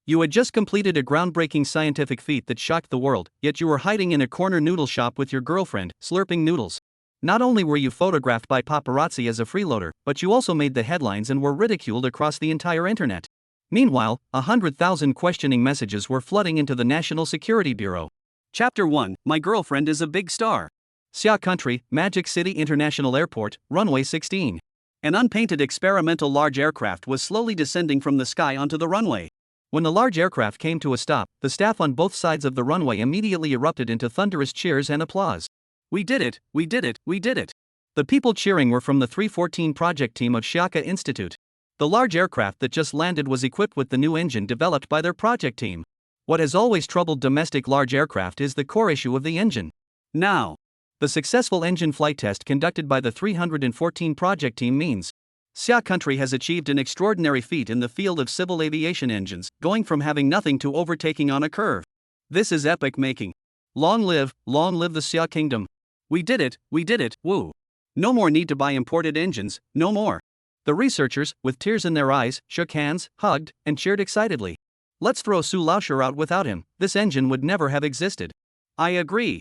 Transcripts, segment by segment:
You had just completed a groundbreaking scientific feat that shocked the world, yet you were hiding in a corner noodle shop with your girlfriend, slurping noodles. Not only were you photographed by paparazzi as a freeloader, but you also made the headlines and were ridiculed across the entire internet. Meanwhile, 100,000 questioning messages were flooding into the National Security Bureau. Chapter 1: My girlfriend is a big star. Xia Country, Magic City International Airport, runway 16. An unpainted experimental large aircraft was slowly descending from the sky onto the runway. When the large aircraft came to a stop, the staff on both sides of the runway immediately erupted into thunderous cheers and applause. We did it, we did it, we did it. The people cheering were from the 314 project team of Shiaka Institute. The large aircraft that just landed was equipped with the new engine developed by their project team. What has always troubled domestic large aircraft is the core issue of the engine. Now, the successful engine flight test conducted by the 314 project team means Xia Country has achieved an extraordinary feat in the field of civil aviation engines, going from having nothing to overtaking on a curve. This is epic making. Long live the Xia Kingdom. We did it, woo. No more need to buy imported engines, no more. The researchers, with tears in their eyes, shook hands, hugged, and cheered excitedly. Let's throw Su Lauscher out. Without him, this engine would never have existed. I agree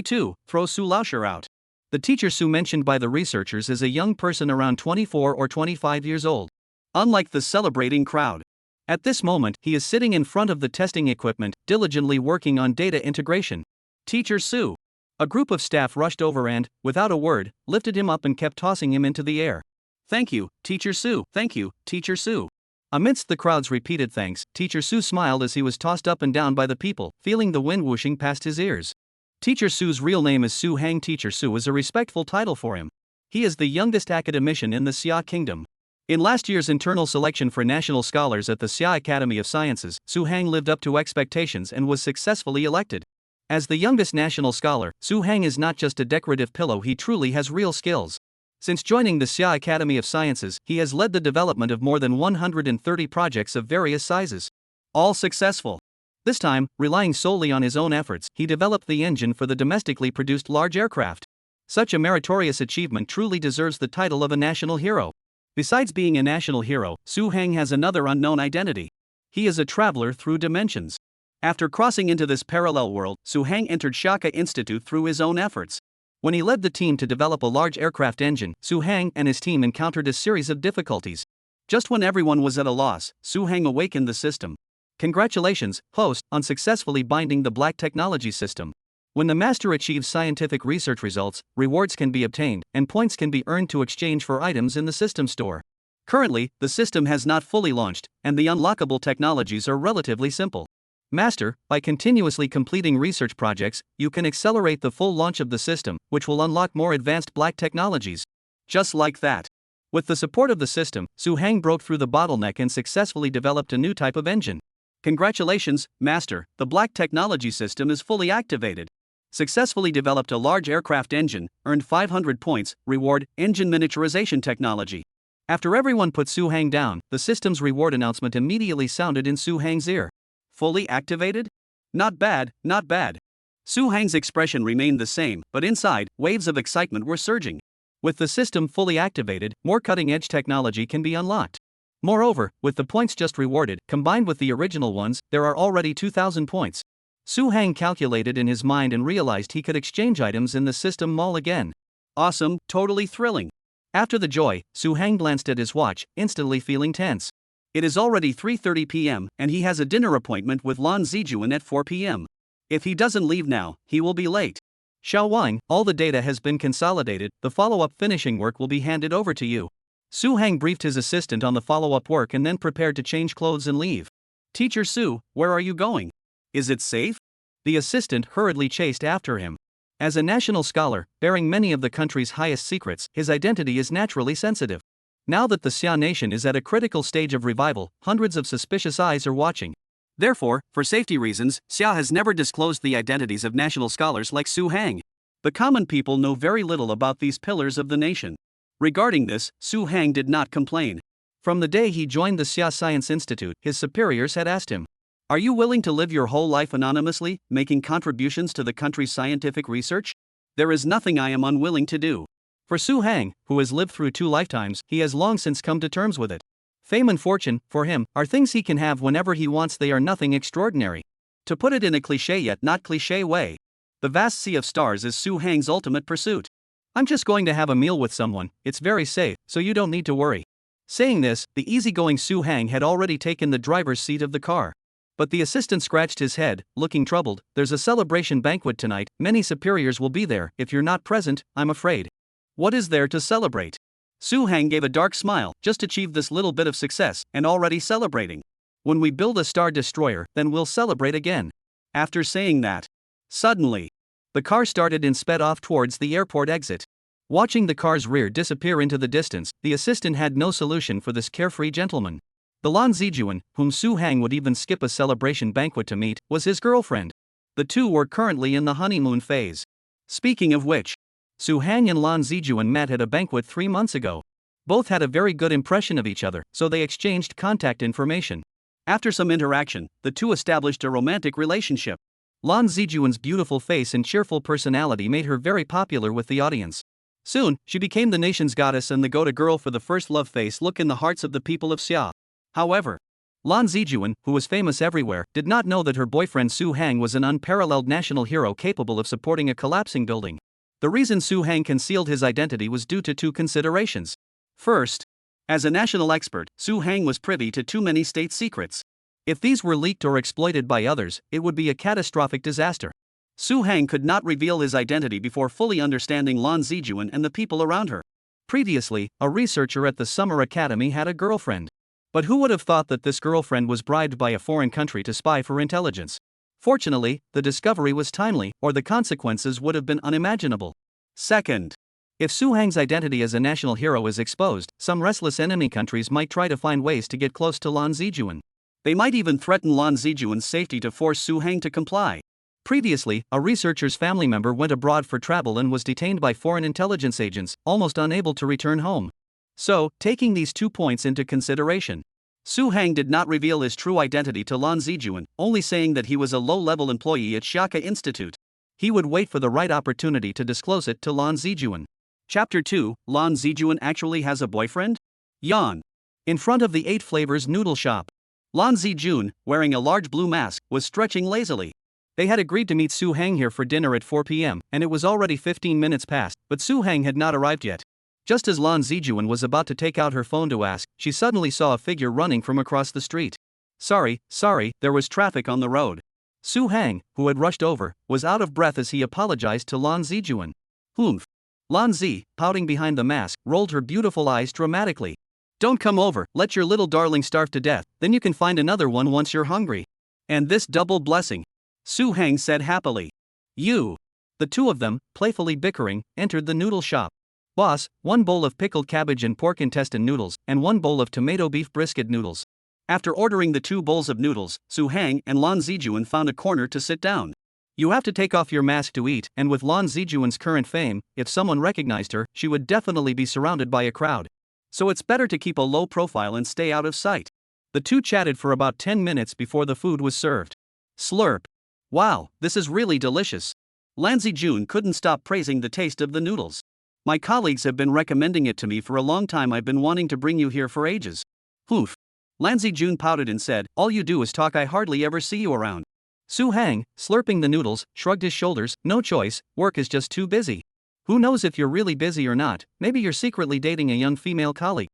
too, throw Su Lauscher out. The teacher Su mentioned by the researchers is a young person around 24 or 25 years old. Unlike the celebrating crowd. At this moment, he is sitting in front of the testing equipment, diligently working on data integration. Teacher Su. A group of staff rushed over and, without a word, lifted him up and kept tossing him into the air. Thank you, Teacher Su. Thank you, Teacher Su. Amidst the crowd's repeated thanks, Teacher Su smiled as he was tossed up and down by the people, feeling the wind whooshing past his ears. Teacher Su's real name is Su Hang. Teacher Su is a respectful title for him. He is the youngest academician in the Xia Kingdom. In last year's internal selection for national scholars at the Xia Academy of Sciences, Su Hang lived up to expectations and was successfully elected. As the youngest national scholar, Su Hang is not just a decorative pillow, he truly has real skills. Since joining the Xia Academy of Sciences, he has led the development of more than 130 projects of various sizes. All successful. This time, relying solely on his own efforts, he developed the engine for the domestically produced large aircraft. Such a meritorious achievement truly deserves the title of a national hero. Besides being a national hero, Su Hang has another unknown identity. He is a traveler through dimensions. After crossing into this parallel world, Su Hang entered Shiaka Institute through his own efforts. When he led the team to develop a large aircraft engine, Su Hang and his team encountered a series of difficulties. Just when everyone was at a loss, Su Hang awakened the system. Congratulations, host, on successfully binding the Black Technology System. When the master achieves scientific research results, rewards can be obtained, and points can be earned to exchange for items in the system store. Currently, the system has not fully launched, and the unlockable technologies are relatively simple. Master, by continuously completing research projects, you can accelerate the full launch of the system, which will unlock more advanced Black technologies. Just like that. With the support of the system, Su Hang broke through the bottleneck and successfully developed a new type of engine. Congratulations, Master, the Black Technology System is fully activated. Successfully developed a large aircraft engine, earned 500 points, reward, engine miniaturization technology. After everyone put Su Hang down, the system's reward announcement immediately sounded in Su Hang's ear. Fully activated? Not bad, not bad. Su Hang's expression remained the same, but inside, waves of excitement were surging. With the system fully activated, more cutting-edge technology can be unlocked. Moreover, with the points just rewarded, combined with the original ones, there are already 2,000 points. Su Hang calculated in his mind and realized he could exchange items in the system mall again. Awesome, totally thrilling. After the joy, Su Hang glanced at his watch, instantly feeling tense. It is already 3:30 p.m., and he has a dinner appointment with Lan Zijuan at 4 p.m. If he doesn't leave now, he will be late. Xiao Wang, all the data has been consolidated, the follow-up finishing work will be handed over to you. Su Hang briefed his assistant on the follow-up work and then prepared to change clothes and leave. Teacher Su, where are you going? Is it safe? The assistant hurriedly chased after him. As a national scholar, bearing many of the country's highest secrets, his identity is naturally sensitive. Now that the Xia nation is at a critical stage of revival, hundreds of suspicious eyes are watching. Therefore, for safety reasons, Xia has never disclosed the identities of national scholars like Su Hang. The common people know very little about these pillars of the nation. Regarding this, Su Hang did not complain. From the day he joined the Xia Science Institute, his superiors had asked him, "Are you willing to live your whole life anonymously, making contributions to the country's scientific research?" "There is nothing I am unwilling to do." For Su Hang, who has lived through 2 lifetimes, he has long since come to terms with it. Fame and fortune, for him, are things he can have whenever he wants. They are nothing extraordinary. To put it in a cliché yet not cliché way, the vast sea of stars is Su Hang's ultimate pursuit. I'm just going to have a meal with someone, it's very safe, so you don't need to worry. Saying this, the easygoing Su Hang had already taken the driver's seat of the car. But the assistant scratched his head, looking troubled. There's a celebration banquet tonight, many superiors will be there. If you're not present, I'm afraid. What is there to celebrate? Su Hang gave a dark smile. Just achieved this little bit of success, and already celebrating. When we build a star destroyer, then we'll celebrate again. After saying that, suddenly, the car started and sped off towards the airport exit. Watching the car's rear disappear into the distance, the assistant had no solution for this carefree gentleman. The Lan Zijuan, whom Su Hang would even skip a celebration banquet to meet, was his girlfriend. The two were currently in the honeymoon phase. Speaking of which, Su Hang and Lan Zijuan met at a banquet 3 months ago. Both had a very good impression of each other, so they exchanged contact information. After some interaction, the two established a romantic relationship. Lan Zijuan's beautiful face and cheerful personality made her very popular with the audience. Soon, she became the nation's goddess and the go-to girl for the first love face look in the hearts of the people of Xia. However, Lan Zijuan, who was famous everywhere, did not know that her boyfriend Su Hang was an unparalleled national hero capable of supporting a collapsing building. The reason Su Hang concealed his identity was due to 2 considerations. First, as a national expert, Su Hang was privy to too many state secrets. If these were leaked or exploited by others, it would be a catastrophic disaster. Su Hang could not reveal his identity before fully understanding Lan Zijuan and the people around her. Previously, a researcher at the Summer Academy had a girlfriend. But who would have thought that this girlfriend was bribed by a foreign country to spy for intelligence? Fortunately, the discovery was timely, or the consequences would have been unimaginable. Second, if Su Hang's identity as a national hero is exposed, some restless enemy countries might try to find ways to get close to Lan Zijuan. They might even threaten Lan Zijuan's safety to force Su Hang to comply. Previously, a researcher's family member went abroad for travel and was detained by foreign intelligence agents, almost unable to return home. So, taking these 2 points into consideration, Su Hang did not reveal his true identity to Lan Zijuan, only saying that he was a low-level employee at Shaka Institute. He would wait for the right opportunity to disclose it to Lan Zijuan. Chapter 2, Lan Zijuan actually has a boyfriend? Yawn. In front of the 8 Flavors noodle shop, Lan Zijuan, wearing a large blue mask, was stretching lazily. They had agreed to meet Su Hang here for dinner at 4 p.m., and it was already 15 minutes past, but Su Hang had not arrived yet. Just as Lan Zijuan was about to take out her phone to ask, she suddenly saw a figure running from across the street. Sorry, there was traffic on the road. Su Hang, who had rushed over, was out of breath as he apologized to Lan Zijuan. Humph. Lan Zi, pouting behind the mask, rolled her beautiful eyes dramatically. Don't come over, let your little darling starve to death, then you can find another one once you're hungry. And this double blessing, Su Hang said happily. You. The two of them, playfully bickering, entered the noodle shop. Boss, 1 bowl of pickled cabbage and pork intestine noodles, and 1 bowl of tomato beef brisket noodles. After ordering the 2 bowls of noodles, Su Hang and Lan Zijuan found a corner to sit down. You have to take off your mask to eat, and with Lan Zijuan's current fame, if someone recognized her, she would definitely be surrounded by a crowd. So it's better to keep a low profile and stay out of sight. The two chatted for about 10 minutes before the food was served. Slurp. Wow, this is really delicious. Lan Zijuan couldn't stop praising the taste of the noodles. My colleagues have been recommending it to me for a long time. I've been wanting to bring you here for ages. Hoof. Lan Zijuan pouted and said, all you do is talk, I hardly ever see you around. Su Hang, slurping the noodles, shrugged his shoulders, no choice, work is just too busy. Who knows if you're really busy or not, maybe you're secretly dating a young female colleague.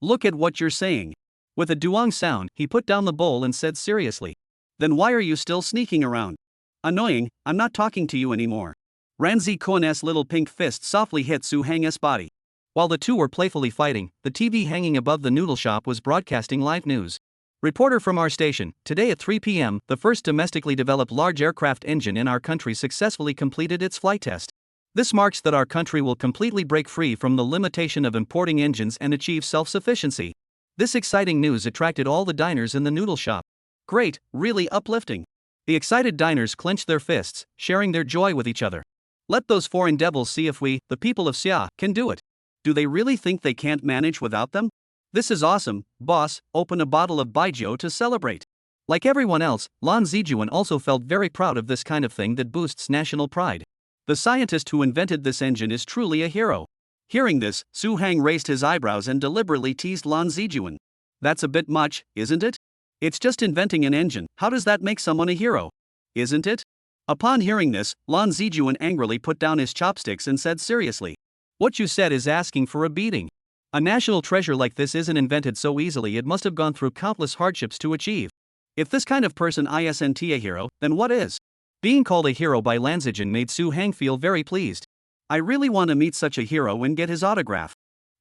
Look at what you're saying. With a duong sound, he put down the bowl and said seriously. Then why are you still sneaking around? Annoying, I'm not talking to you anymore. Ranzi Koan's little pink fist softly hit Su Hang's body. While the two were playfully fighting, the TV hanging above the noodle shop was broadcasting live news. Reporter from our station, today at 3 p.m., the first domestically developed large aircraft engine in our country successfully completed its flight test. This marks that our country will completely break free from the limitation of importing engines and achieve self-sufficiency. This exciting news attracted all the diners in the noodle shop. Great, really uplifting. The excited diners clenched their fists, sharing their joy with each other. Let those foreign devils see if we, the people of Xia, can do it. Do they really think they can't manage without them? This is awesome, boss, open a bottle of baijiu to celebrate. Like everyone else, Lan Zijuan also felt very proud of this kind of thing that boosts national pride. The scientist who invented this engine is truly a hero. Hearing this, Su Hang raised his eyebrows and deliberately teased Lan Zijuan. That's a bit much, isn't it? It's just inventing an engine. How does that make someone a hero? Isn't it? Upon hearing this, Lan Zijuan angrily put down his chopsticks and said seriously, "What you said is asking for a beating. A national treasure like this isn't invented so easily, it must have gone through countless hardships to achieve. If this kind of person isn't a hero, then what is?" Being called a hero by Lan Zijuan made Su Hang feel very pleased. "I really want to meet such a hero and get his autograph."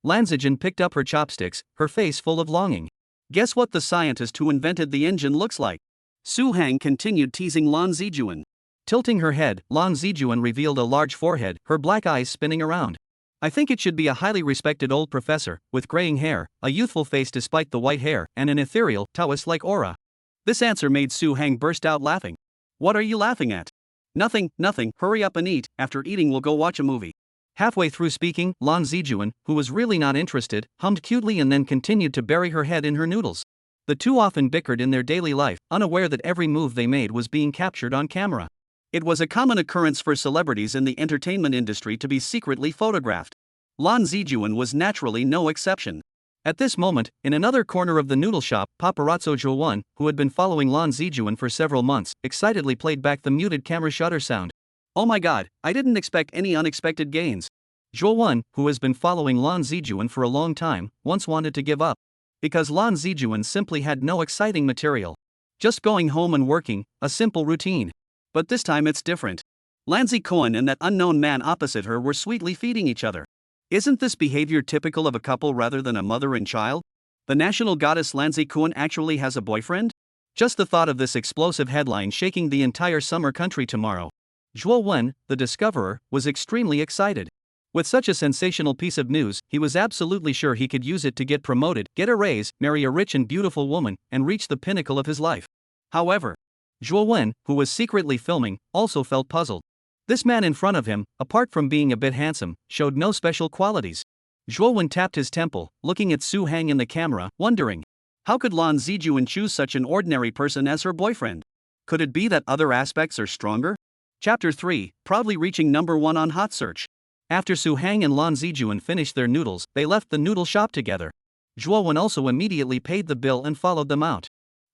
Lan Zijuan picked up her chopsticks, her face full of longing. "Guess what the scientist who invented the engine looks like?" Su Hang continued teasing Lan Zijuan. Tilting her head, Lan Zijuan revealed a large forehead, her black eyes spinning around. "I think it should be a highly respected old professor, with graying hair, a youthful face despite the white hair, and an ethereal, Taoist-like aura." This answer made Su Hang burst out laughing. "What are you laughing at?" Nothing, hurry up and eat, after eating we'll go watch a movie." Halfway through speaking, Lan Zijuan, who was really not interested, hummed cutely and then continued to bury her head in her noodles. The two often bickered in their daily life, unaware that every move they made was being captured on camera. It was a common occurrence for celebrities in the entertainment industry to be secretly photographed. Lan Zijuan was naturally no exception. At this moment, in another corner of the noodle shop, paparazzo Zhou Wen, who had been following Lan Zijuan for several months, excitedly played back the muted camera shutter sound. "Oh my god, I didn't expect any unexpected gains." Zhou Wen, who has been following Lan Zijuan for a long time, once wanted to give up. Because Lan Zijuan simply had no exciting material. Just going home and working, a simple routine. But this time it's different. Lan Zijuan and that unknown man opposite her were sweetly feeding each other. Isn't this behavior typical of a couple rather than a mother and child? The national goddess Lan Zijuan actually has a boyfriend? Just the thought of this explosive headline shaking the entire summer country tomorrow. Zhou Wen, the discoverer, was extremely excited. With such a sensational piece of news, he was absolutely sure he could use it to get promoted, get a raise, marry a rich and beautiful woman, and reach the pinnacle of his life. However, Zhou Wen, who was secretly filming, also felt puzzled. This man in front of him, apart from being a bit handsome, showed no special qualities. Zhou Wen tapped his temple, looking at Su Hang in the camera, wondering, how could Lan Zijuan choose such an ordinary person as her boyfriend? Could it be that other aspects are stronger? Chapter 3, proudly reaching #1 on Hot Search. After Su Hang and Lan Zijuan finished their noodles, they left the noodle shop together. Zhou Wen also immediately paid the bill and followed them out.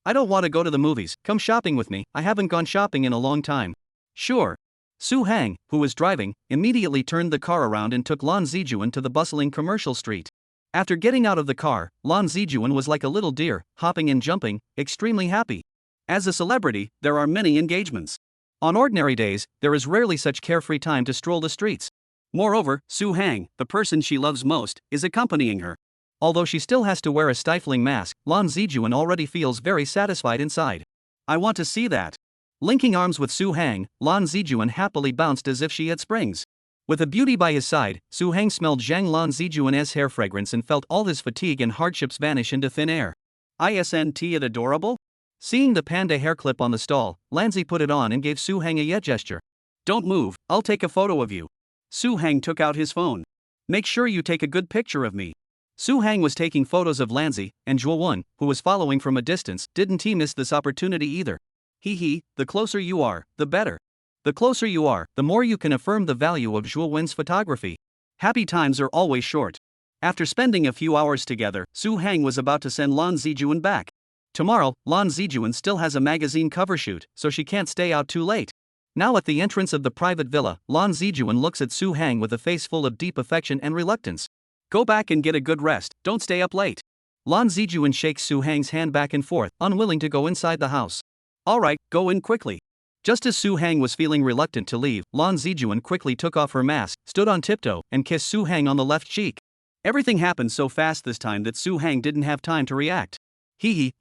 "I don't want to go to the movies, come shopping with me, I haven't gone shopping in a long time." "Sure." Su Hang, who was driving, immediately turned the car around and took Lan Zijuan to the bustling commercial street. After getting out of the car, Lan Zijuan was like a little deer, hopping and jumping, extremely happy. As a celebrity, there are many engagements. On ordinary days, there is rarely such carefree time to stroll the streets. Moreover, Su Hang, the person she loves most, is accompanying her. Although she still has to wear a stifling mask, Lan Zijuan already feels very satisfied inside. "I want to see that." Linking arms with Su Hang, Lan Zijuan happily bounced as if she had springs. With a beauty by his side, Su Hang smelled Zhang Lan Zijuan's hair fragrance and felt all his fatigue and hardships vanish into thin air. Isn't it adorable? Seeing the panda hair clip on the stall, Lanzi put it on and gave Su Hang a yet gesture. "Don't move, I'll take a photo of you." Su Hang took out his phone. "Make sure you take a good picture of me." Su Hang was taking photos of Lanzi, and Zhou Wen, who was following from a distance, didn't he miss this opportunity either. The closer you are, the better. The closer you are, the more you can affirm the value of Zhou Wen's photography. Happy times are always short. After spending a few hours together, Su Hang was about to send Lan Zijuan back. Tomorrow, Lan Zijuan still has a magazine cover shoot, so she can't stay out too late. Now at the entrance of the private villa, Lan Zijuan looks at Su Hang with a face full of deep affection and reluctance. "Go back and get a good rest, don't stay up late." Lan Zijuan shakes Su Hang's hand back and forth, unwilling to go inside the house. "Alright, go in quickly." Just as Su Hang was feeling reluctant to leave, Lan Zijuan quickly took off her mask, stood on tiptoe, and kissed Su Hang on the left cheek. Everything happened so fast this time that Su Hang didn't have time to react.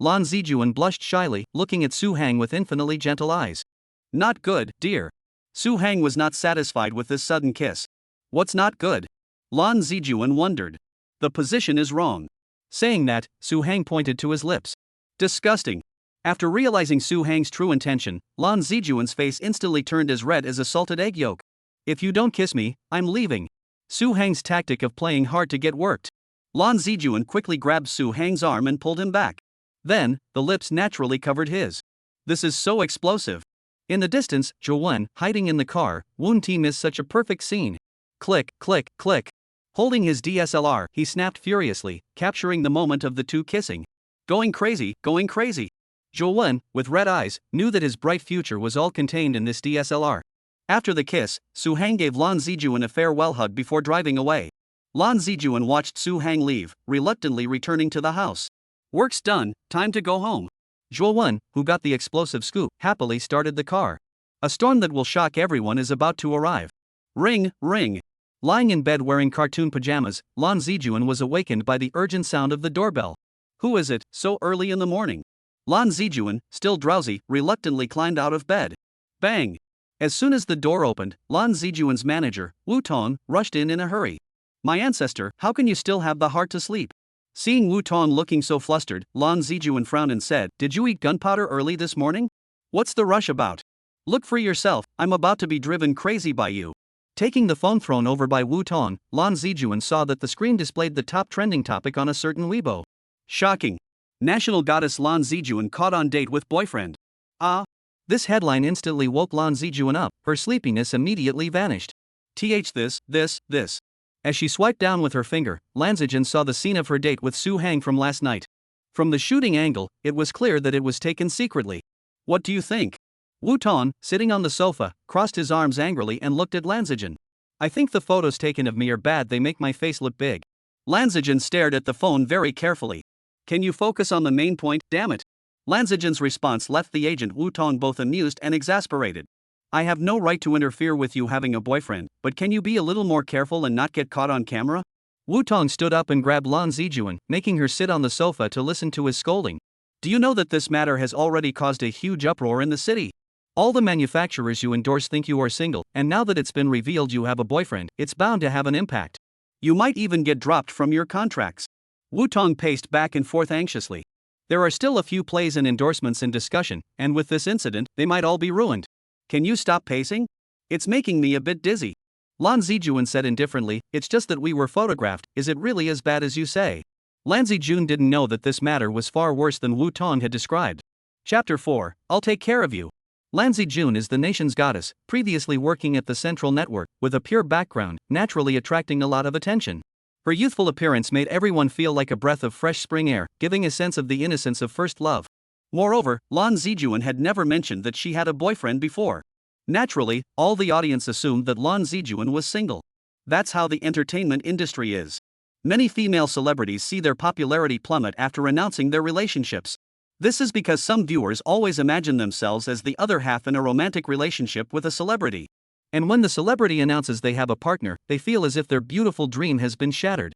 Lan Zijuan blushed shyly, looking at Su Hang with infinitely gentle eyes. "Not good, dear." Su Hang was not satisfied with this sudden kiss. "What's not good?" Lan Zijuan wondered. "The position is wrong." Saying that, Su Hang pointed to his lips. "Disgusting." After realizing Su Hang's true intention, Lan Zijuan's face instantly turned as red as a salted egg yolk. "If you don't kiss me, I'm leaving." Su Hang's tactic of playing hard to get worked. Lan Zijuan quickly grabbed Su Hang's arm and pulled him back. Then, the lips naturally covered his. This is so explosive. In the distance, Zhou Wen, hiding in the car, Woon Ti missed such a perfect scene. Click, click, click. Holding his DSLR, he snapped furiously, capturing the moment of the two kissing. Going crazy, going crazy. Zhou Wen, with red eyes, knew that his bright future was all contained in this DSLR. After the kiss, Su Hang gave Lan Zijuan a farewell hug before driving away. Lan Zijuan watched Su Hang leave, reluctantly returning to the house. Work's done, time to go home. Zhou Wen, who got the explosive scoop, happily started the car. A storm that will shock everyone is about to arrive. Ring, ring. Lying in bed wearing cartoon pajamas, Lan Zijuan was awakened by the urgent sound of the doorbell. Who is it, so early in the morning? Lan Zijuan, still drowsy, reluctantly climbed out of bed. Bang! As soon as the door opened, Lan Zijuan's manager, Wu Tong, rushed in a hurry. My ancestor, how can you still have the heart to sleep? Seeing Wu Tong looking so flustered, Lan Zijuan frowned and said, Did you eat gunpowder early this morning? What's the rush about? Look for yourself, I'm about to be driven crazy by you. Taking the phone thrown over by Wu Tong, Lan Zijuan saw that the screen displayed the top trending topic on a certain Weibo. Shocking. National goddess Lan Zijuan caught on date with boyfriend. Ah. This headline instantly woke Lan Zijuan up, her sleepiness immediately vanished. This. As she swiped down with her finger, Lan Zijuan saw the scene of her date with Su Hang from last night. From the shooting angle, it was clear that it was taken secretly. What do you think? Wu Tong, sitting on the sofa, crossed his arms angrily and looked at Lan Zijuan. I think the photos taken of me are bad, they make my face look big. Lan Zijuan stared at the phone very carefully. Can you focus on the main point, damn it? Lan Zijuan's response left the agent Wu Tong both amused and exasperated. I have no right to interfere with you having a boyfriend, but can you be a little more careful and not get caught on camera? Wu Tong stood up and grabbed Lan Zijuan, making her sit on the sofa to listen to his scolding. Do you know that this matter has already caused a huge uproar in the city? All the manufacturers you endorse think you are single, and now that it's been revealed you have a boyfriend, it's bound to have an impact. You might even get dropped from your contracts. Wu Tong paced back and forth anxiously. There are still a few plays and endorsements in discussion, and with this incident, they might all be ruined. Can you stop pacing? It's making me a bit dizzy. Lan Zijuan said indifferently, It's just that we were photographed, is it really as bad as you say? Lan Zijuan didn't know that this matter was far worse than Wu Tong had described. Chapter 4, I'll take care of you. Lan Zijuan is the nation's goddess, previously working at the Central Network, with a pure background, naturally attracting a lot of attention. Her youthful appearance made everyone feel like a breath of fresh spring air, giving a sense of the innocence of first love. Moreover, Lan Zijuan had never mentioned that she had a boyfriend before. Naturally, all the audience assumed that Lan Zijuan was single. That's how the entertainment industry is. Many female celebrities see their popularity plummet after announcing their relationships. This is because some viewers always imagine themselves as the other half in a romantic relationship with a celebrity. And when the celebrity announces they have a partner, they feel as if their beautiful dream has been shattered.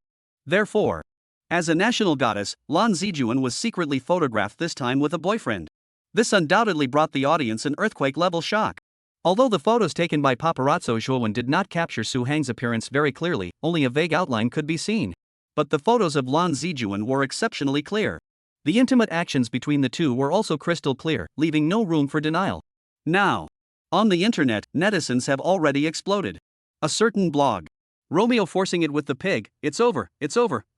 Therefore, as a national goddess, Lan Zijuan was secretly photographed, this time with a boyfriend. This undoubtedly brought the audience an earthquake-level shock. Although the photos taken by paparazzo Zhou Wen did not capture Su Hang's appearance very clearly, only a vague outline could be seen. But the photos of Lan Zijuan were exceptionally clear. The intimate actions between the two were also crystal clear, leaving no room for denial. Now, on the internet, netizens have already exploded. A certain blog. Romeo forcing it with the pig, it's over,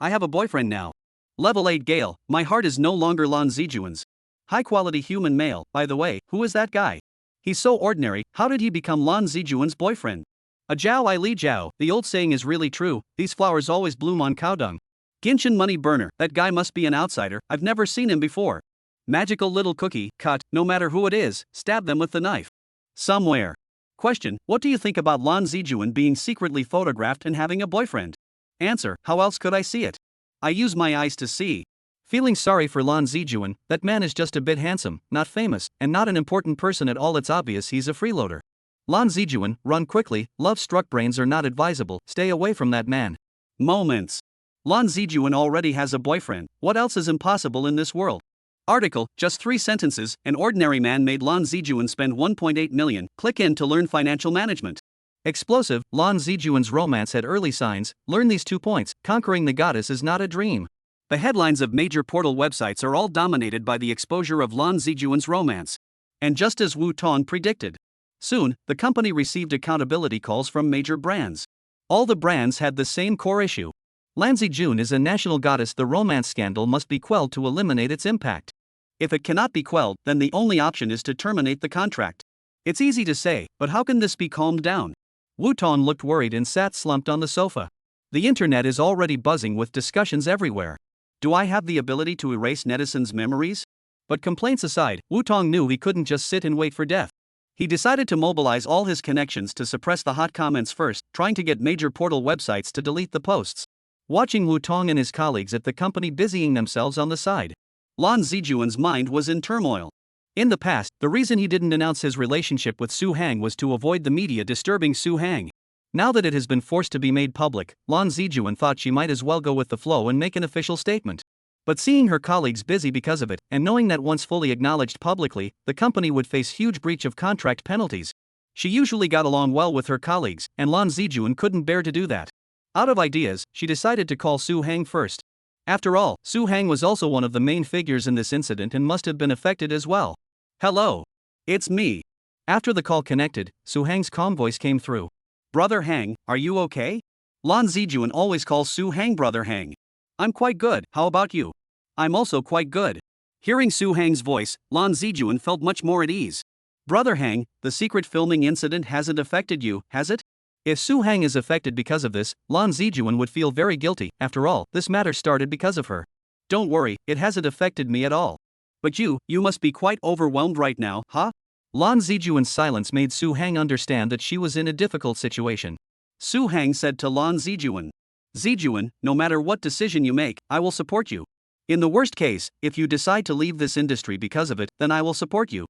I have a boyfriend now. Level 8 Gale, my heart is no longer Lan Zijuan's. High quality human male, by the way, who is that guy? He's so ordinary, how did he become Lan Zijuan's boyfriend? A Jiao I Li Jiao, the old saying is really true, these flowers always bloom on cow dung. Genshin money burner, that guy must be an outsider, I've never seen him before. Magical little cookie, cut, no matter who it is, stab them with the knife. Somewhere. Question, what do you think about Lan Zijuan being secretly photographed and having a boyfriend? Answer, how else could I see it? I use my eyes to see. Feeling sorry for Lan Zijuan, that man is just a bit handsome, not famous, and not an important person at all, it's obvious he's a freeloader. Lan Zijuan, run quickly, love-struck brains are not advisable, stay away from that man. Moments. Lan Zijuan already has a boyfriend, what else is impossible in this world? Article, just 3 sentences, an ordinary man made Lan Zijuan spend 1.8 million, click in to learn financial management. Explosive, Lan Zijuan's romance had early signs, learn these 2 points, conquering the goddess is not a dream. The headlines of major portal websites are all dominated by the exposure of Lan Zijuan's romance. And just as Wu Tong predicted. Soon, the company received accountability calls from major brands. All the brands had the same core issue. Lan Zijuan is a national goddess, the romance scandal must be quelled to eliminate its impact. If it cannot be quelled, then the only option is to terminate the contract. It's easy to say, but how can this be calmed down? Wu Tong looked worried and sat slumped on the sofa. The internet is already buzzing with discussions everywhere. Do I have the ability to erase netizens' memories? But complaints aside, Wutong knew he couldn't just sit and wait for death. He decided to mobilize all his connections to suppress the hot comments first, trying to get major portal websites to delete the posts. Watching Wutong and his colleagues at the company busying themselves on the side, Lan Zijuan's mind was in turmoil. In the past, the reason he didn't announce his relationship with Su Hang was to avoid the media disturbing Su Hang. Now that it has been forced to be made public, Lan Zijuan thought she might as well go with the flow and make an official statement. But seeing her colleagues busy because of it, and knowing that once fully acknowledged publicly, the company would face huge breach of contract penalties. She usually got along well with her colleagues, and Lan Zijuan couldn't bear to do that. Out of ideas, she decided to call Su Hang first. After all, Su Hang was also one of the main figures in this incident and must have been affected as well. Hello. It's me. After the call connected, Su Hang's calm voice came through. Brother Hang, are you okay? Lan Zijuan always calls Su Hang Brother Hang. I'm quite good, how about you? I'm also quite good. Hearing Su Hang's voice, Lan Zijuan felt much more at ease. Brother Hang, the secret filming incident hasn't affected you, has it? If Su Hang is affected because of this, Lan Zijuan would feel very guilty. After all, this matter started because of her. Don't worry, it hasn't affected me at all. But you must be quite overwhelmed right now, huh? Lan Zijuan's silence made Su Hang understand that she was in a difficult situation. Su Hang said to Lan Zijuan, Zijuan, no matter what decision you make, I will support you. In the worst case, if you decide to leave this industry because of it, then I will support you.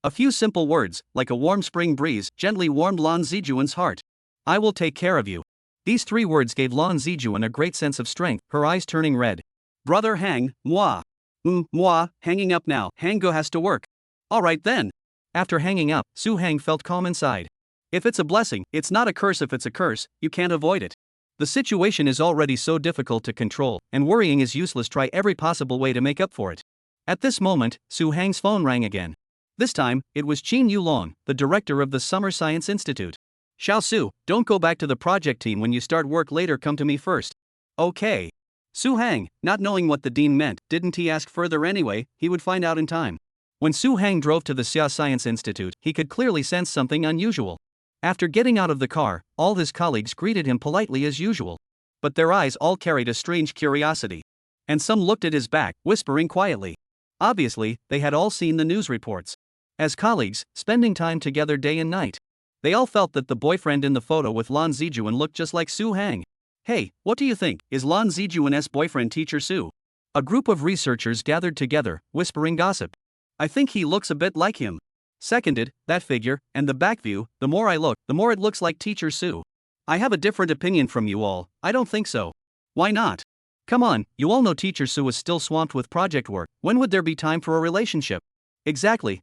A few simple words, like a warm spring breeze, gently warmed Lan Zijuan's heart. I will take care of you. These 3 words gave Lan Zijuan a great sense of strength, her eyes turning red. Brother Hang, moi. Moi, hanging up now, Hango has to work. Alright then. After hanging up, Su Hang felt calm inside. If it's a blessing, it's not a curse. If it's a curse, you can't avoid it. The situation is already so difficult to control, and worrying is useless. Try every possible way to make up for it. At this moment, Su Hang's phone rang again. This time, it was Qin Yulong, the director of the Summer Science Institute. Xiao Su, don't go back to the project team when you start work later, come to me first. Okay. Su Hang, not knowing what the dean meant, didn't he ask further anyway? He would find out in time. When Su Hang drove to the Xia Science Institute, he could clearly sense something unusual. After getting out of the car, all his colleagues greeted him politely as usual. But their eyes all carried a strange curiosity. And some looked at his back, whispering quietly. Obviously, they had all seen the news reports. As colleagues, spending time together day and night, they all felt that the boyfriend in the photo with Lan Zijuan looked just like Su Hang. Hey, what do you think? Is Lan Zijuan's boyfriend Teacher Su? A group of researchers gathered together, whispering gossip. I think he looks a bit like him. Seconded, that figure, and the back view, the more I look, the more it looks like Teacher Su. I have a different opinion from you all, I don't think so. Why not? Come on, you all know Teacher Su is still swamped with project work. When would there be time for a relationship? Exactly,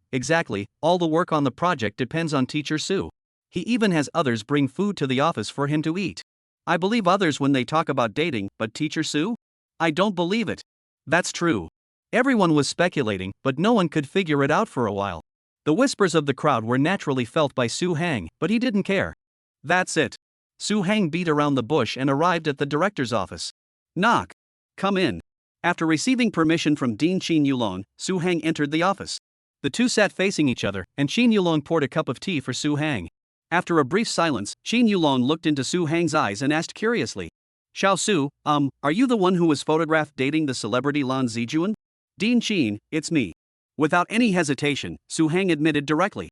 all the work on the project depends on Teacher Su. He even has others bring food to the office for him to eat. I believe others when they talk about dating, but Teacher Su? I don't believe it. That's true. Everyone was speculating, but no one could figure it out for a while. The whispers of the crowd were naturally felt by Su Hang, but he didn't care. That's it. Su Hang beat around the bush and arrived at the director's office. Knock. Come in. After receiving permission from Dean Qin Yulong, Su Hang entered the office. The two sat facing each other, and Qin Yulong poured a cup of tea for Su Hang. After a brief silence, Qin Yulong looked into Su Hang's eyes and asked curiously, Xiao Su, are you the one who was photographed dating the celebrity Lan Zijuan? Dean Qin, it's me. Without any hesitation, Su Hang admitted directly.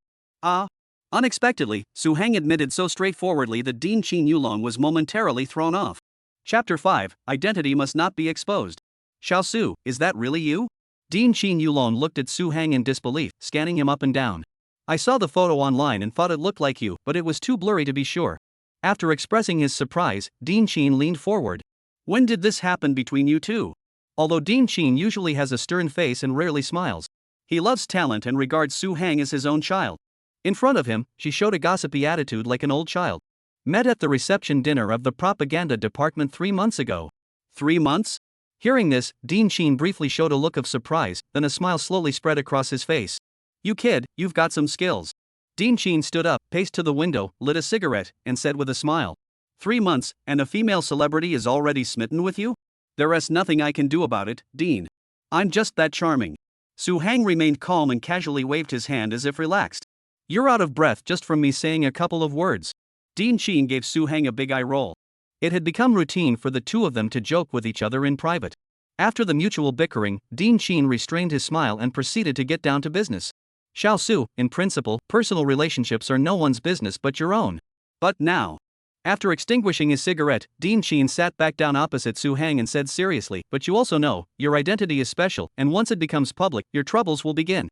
Unexpectedly, Su Hang admitted so straightforwardly that Dean Qin Yulong was momentarily thrown off. Chapter 5, Identity Must Not Be Exposed. Xiao Su, is that really you? Dean Qin Yulong looked at Su Hang in disbelief, scanning him up and down. I saw the photo online and thought it looked like you, but it was too blurry to be sure. After expressing his surprise, Dean Qin leaned forward. When did this happen between you two? Although Dean Qin usually has a stern face and rarely smiles, he loves talent and regards Su Hang as his own child. In front of him, she showed a gossipy attitude like an old child. Met at the reception dinner of the propaganda department 3 months ago. 3 months? Hearing this, Dean Qin briefly showed a look of surprise, then a smile slowly spread across his face. You kid, you've got some skills. Dean Qin stood up, paced to the window, lit a cigarette, and said with a smile. 3 months, and a female celebrity is already smitten with you? There's nothing I can do about it, Dean. I'm just that charming. Su Hang remained calm and casually waved his hand as if relaxed. You're out of breath just from me saying a couple of words. Dean Qin gave Su Hang a big eye roll. It had become routine for the two of them to joke with each other in private. After the mutual bickering, Dean Sheen restrained his smile and proceeded to get down to business. Xiao Su, in principle, personal relationships are no one's business but your own. But now. After extinguishing his cigarette, Dean Sheen sat back down opposite Su Hang and said seriously, but you also know, your identity is special, and once it becomes public, your troubles will begin.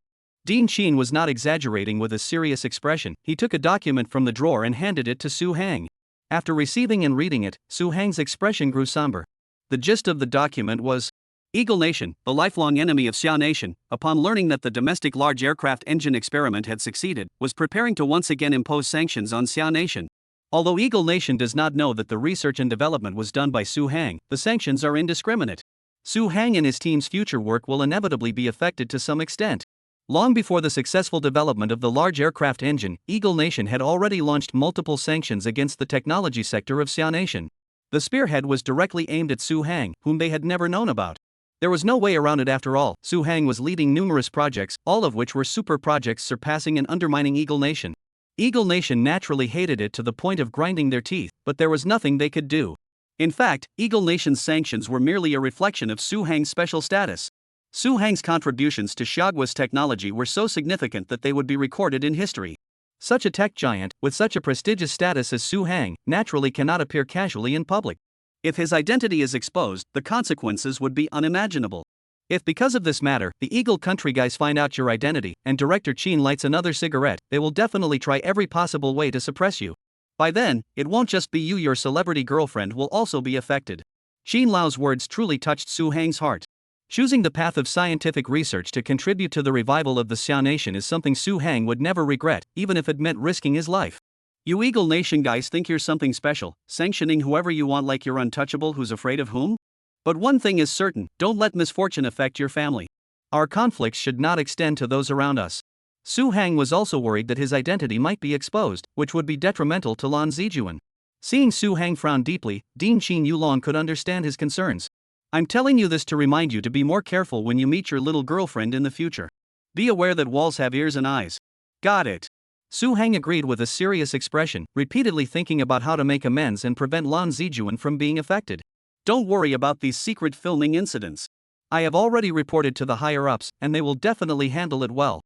Dean Sheen was not exaggerating with a serious expression. He took a document from the drawer and handed it to Su Hang. After receiving and reading it, Su Hang's expression grew somber. The gist of the document was, Eagle Nation, the lifelong enemy of Xiao Nation, upon learning that the domestic large aircraft engine experiment had succeeded, was preparing to once again impose sanctions on Xiao Nation. Although Eagle Nation does not know that the research and development was done by Su Hang, the sanctions are indiscriminate. Su Hang and his team's future work will inevitably be affected to some extent. Long before the successful development of the large aircraft engine, Eagle Nation had already launched multiple sanctions against the technology sector of Xiao Nation. The spearhead was directly aimed at Su Hang, whom they had never known about. There was no way around it after all. Su Hang was leading numerous projects, all of which were super projects surpassing and undermining Eagle Nation. Eagle Nation naturally hated it to the point of grinding their teeth, but there was nothing they could do. In fact, Eagle Nation's sanctions were merely a reflection of Su Hang's special status. Su Hang's contributions to Xiaogua's technology were so significant that they would be recorded in history. Such a tech giant, with such a prestigious status as Su Hang, naturally cannot appear casually in public. If his identity is exposed, the consequences would be unimaginable. If because of this matter, the Eagle Country guys find out your identity, and Director Chin lights another cigarette, they will definitely try every possible way to suppress you. By then, it won't just be you, your celebrity girlfriend will also be affected. Chin Lao's words truly touched Su Hang's heart. Choosing the path of scientific research to contribute to the revival of the Xiao Nation is something Su Hang would never regret, even if it meant risking his life. You Eagle Nation guys think you're something special, sanctioning whoever you want like you're untouchable who's afraid of whom? But one thing is certain, don't let misfortune affect your family. Our conflicts should not extend to those around us. Su Hang was also worried that his identity might be exposed, which would be detrimental to Lan Zijuan. Seeing Su Hang frown deeply, Dean Qin Yulong could understand his concerns. I'm telling you this to remind you to be more careful when you meet your little girlfriend in the future. Be aware that walls have ears and eyes. Got it. Su Hang agreed with a serious expression, repeatedly thinking about how to make amends and prevent Lan Zijuan from being affected. Don't worry about these secret filming incidents. I have already reported to the higher-ups, and they will definitely handle it well.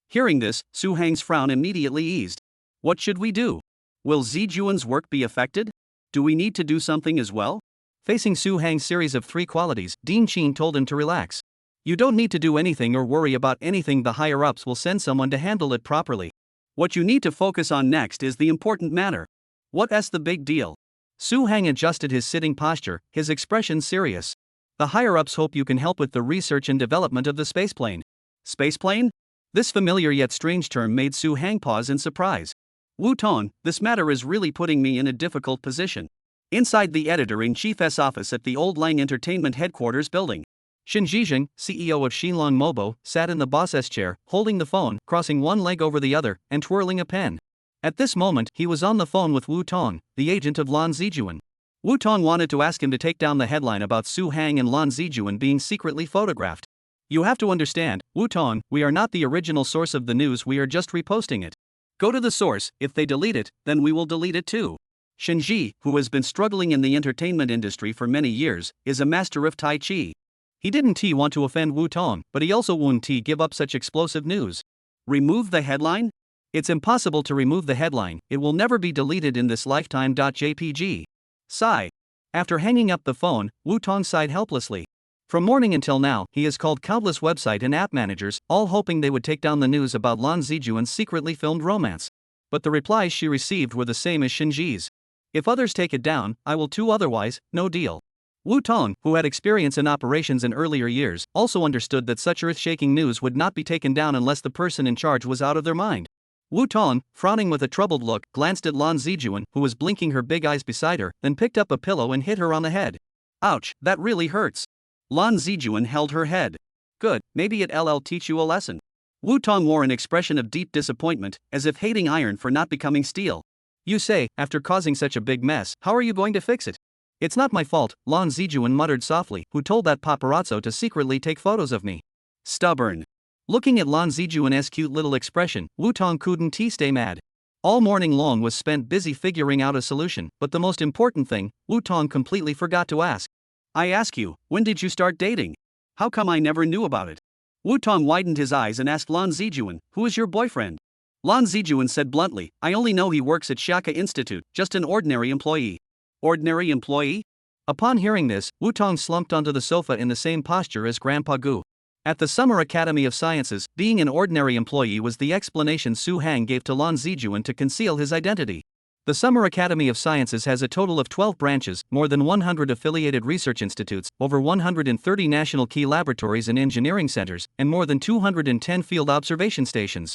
Hearing this, Su Hang's frown immediately eased. What should we do? Will Zijuan's work be affected? Do we need to do something as well? Facing Su Hang's series of 3 qualities, Dean Qin told him to relax. You don't need to do anything or worry about anything. The higher-ups will send someone to handle it properly. What you need to focus on next is the important matter. What's the big deal? Su Hang adjusted his sitting posture, his expression serious. The higher-ups hope you can help with the research and development of the spaceplane. Spaceplane? This familiar yet strange term made Su Hang pause in surprise. Wu Tong, this matter is really putting me in a difficult position. Inside the editor-in-chief's office at the Old Lang Entertainment headquarters building, Shin Zhizheng, CEO of Xinlong Mobo, sat in the boss's chair, holding the phone, crossing one leg over the other, and twirling a pen. At this moment, he was on the phone with Wu Tong, the agent of Lan Zijuan. Wu Tong wanted to ask him to take down the headline about Su Hang and Lan Zijuan being secretly photographed. You have to understand, Wu Tong, we are not the original source of the news, we are just reposting it. Go to the source. If they delete it, then we will delete it too. Shin Ji, who has been struggling in the entertainment industry for many years, is a master of Tai Chi. He didn't want to offend Wu Tong, but he also wouldn't give up such explosive news. Remove the headline? It's impossible to remove the headline, it will never be deleted in this lifetime. JPG. Sigh. After hanging up the phone, Wu Tong sighed helplessly. From morning until now, he has called countless website and app managers, all hoping they would take down the news about Lan Zijuan's secretly filmed romance. But the replies she received were the same as Shinji's. If others take it down, I will too, otherwise, no deal. Wu Tong, who had experience in operations in earlier years, also understood that such earth-shaking news would not be taken down unless the person in charge was out of their mind. Wu Tong, frowning with a troubled look, glanced at Lan Zijuan, who was blinking her big eyes beside her, then picked up a pillow and hit her on the head. Ouch, that really hurts. Lan Zijuan held her head. Good, maybe it'll teach you a lesson. Wu Tong wore an expression of deep disappointment, as if hating iron for not becoming steel. You say, after causing such a big mess, how are you going to fix it? It's not my fault, Lan Zijuan muttered softly, who told that paparazzo to secretly take photos of me. Stubborn. Looking at Lan Zijuan's cute little expression, Wu Tong couldn't stay mad. All morning long was spent busy figuring out a solution, but the most important thing, Wu Tong completely forgot to ask. I ask you, when did you start dating? How come I never knew about it? Wu Tong widened his eyes and asked Lan Zijuan, who is your boyfriend? Lan Zijuan said bluntly, I only know he works at Shaka Institute, just an ordinary employee. Ordinary employee? Upon hearing this, Wu Tong slumped onto the sofa in the same posture as Grandpa Gu. At the Summer Academy of Sciences, being an ordinary employee was the explanation Su Hang gave to Lan Zijuan to conceal his identity. The Summer Academy of Sciences has a total of 12 branches, more than 100 affiliated research institutes, over 130 national key laboratories and engineering centers, and more than 210 field observation stations.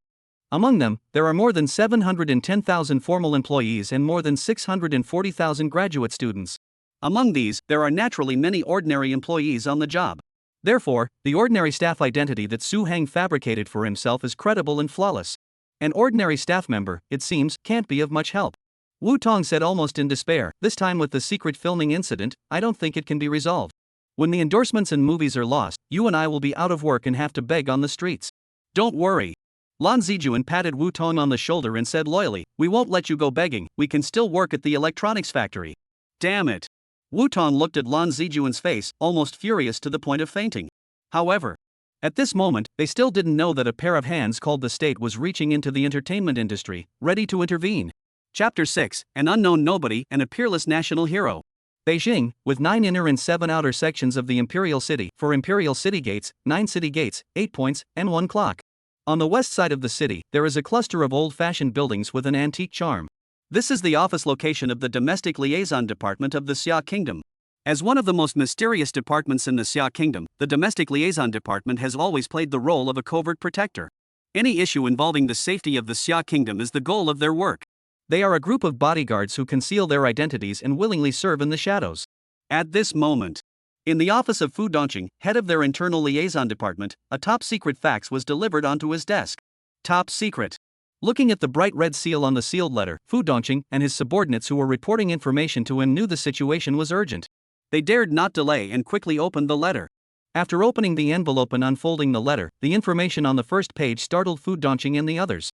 Among them, there are more than 710,000 formal employees and more than 640,000 graduate students. Among these, there are naturally many ordinary employees on the job. Therefore, the ordinary staff identity that Su Hang fabricated for himself is credible and flawless. An ordinary staff member, it seems, can't be of much help. Wu Tong said almost in despair, this time with the secret filming incident, I don't think it can be resolved. When the endorsements and movies are lost, you and I will be out of work and have to beg on the streets. Don't worry. Lan Zijuan patted Wu Tong on the shoulder and said loyally, we won't let you go begging, we can still work at the electronics factory. Damn it. Wu Tong looked at Lan Zijuan's face, almost furious to the point of fainting. However, at this moment, they still didn't know that a pair of hands called the state was reaching into the entertainment industry, ready to intervene. Chapter 6, An Unknown Nobody and a Peerless National Hero. Beijing, with 9 inner and 7 outer sections of the Imperial City, 4 Imperial City Gates, 9 city gates, 8 points, and 1 clock. On the west side of the city, there is a cluster of old-fashioned buildings with an antique charm. This is the office location of the Domestic Liaison Department of the Xia Kingdom. As one of the most mysterious departments in the Xia Kingdom, the Domestic Liaison Department has always played the role of a covert protector. Any issue involving the safety of the Xia Kingdom is the goal of their work. They are a group of bodyguards who conceal their identities and willingly serve in the shadows. At this moment, in the office of Fu Dongqing, head of their internal liaison department, a top-secret fax was delivered onto his desk. Top secret. Looking at the bright red seal on the sealed letter, Fu Dongqing and his subordinates who were reporting information to him knew the situation was urgent. They dared not delay and quickly opened the letter. After opening the envelope and unfolding the letter, the information on the first page startled Fu Dongqing and the others.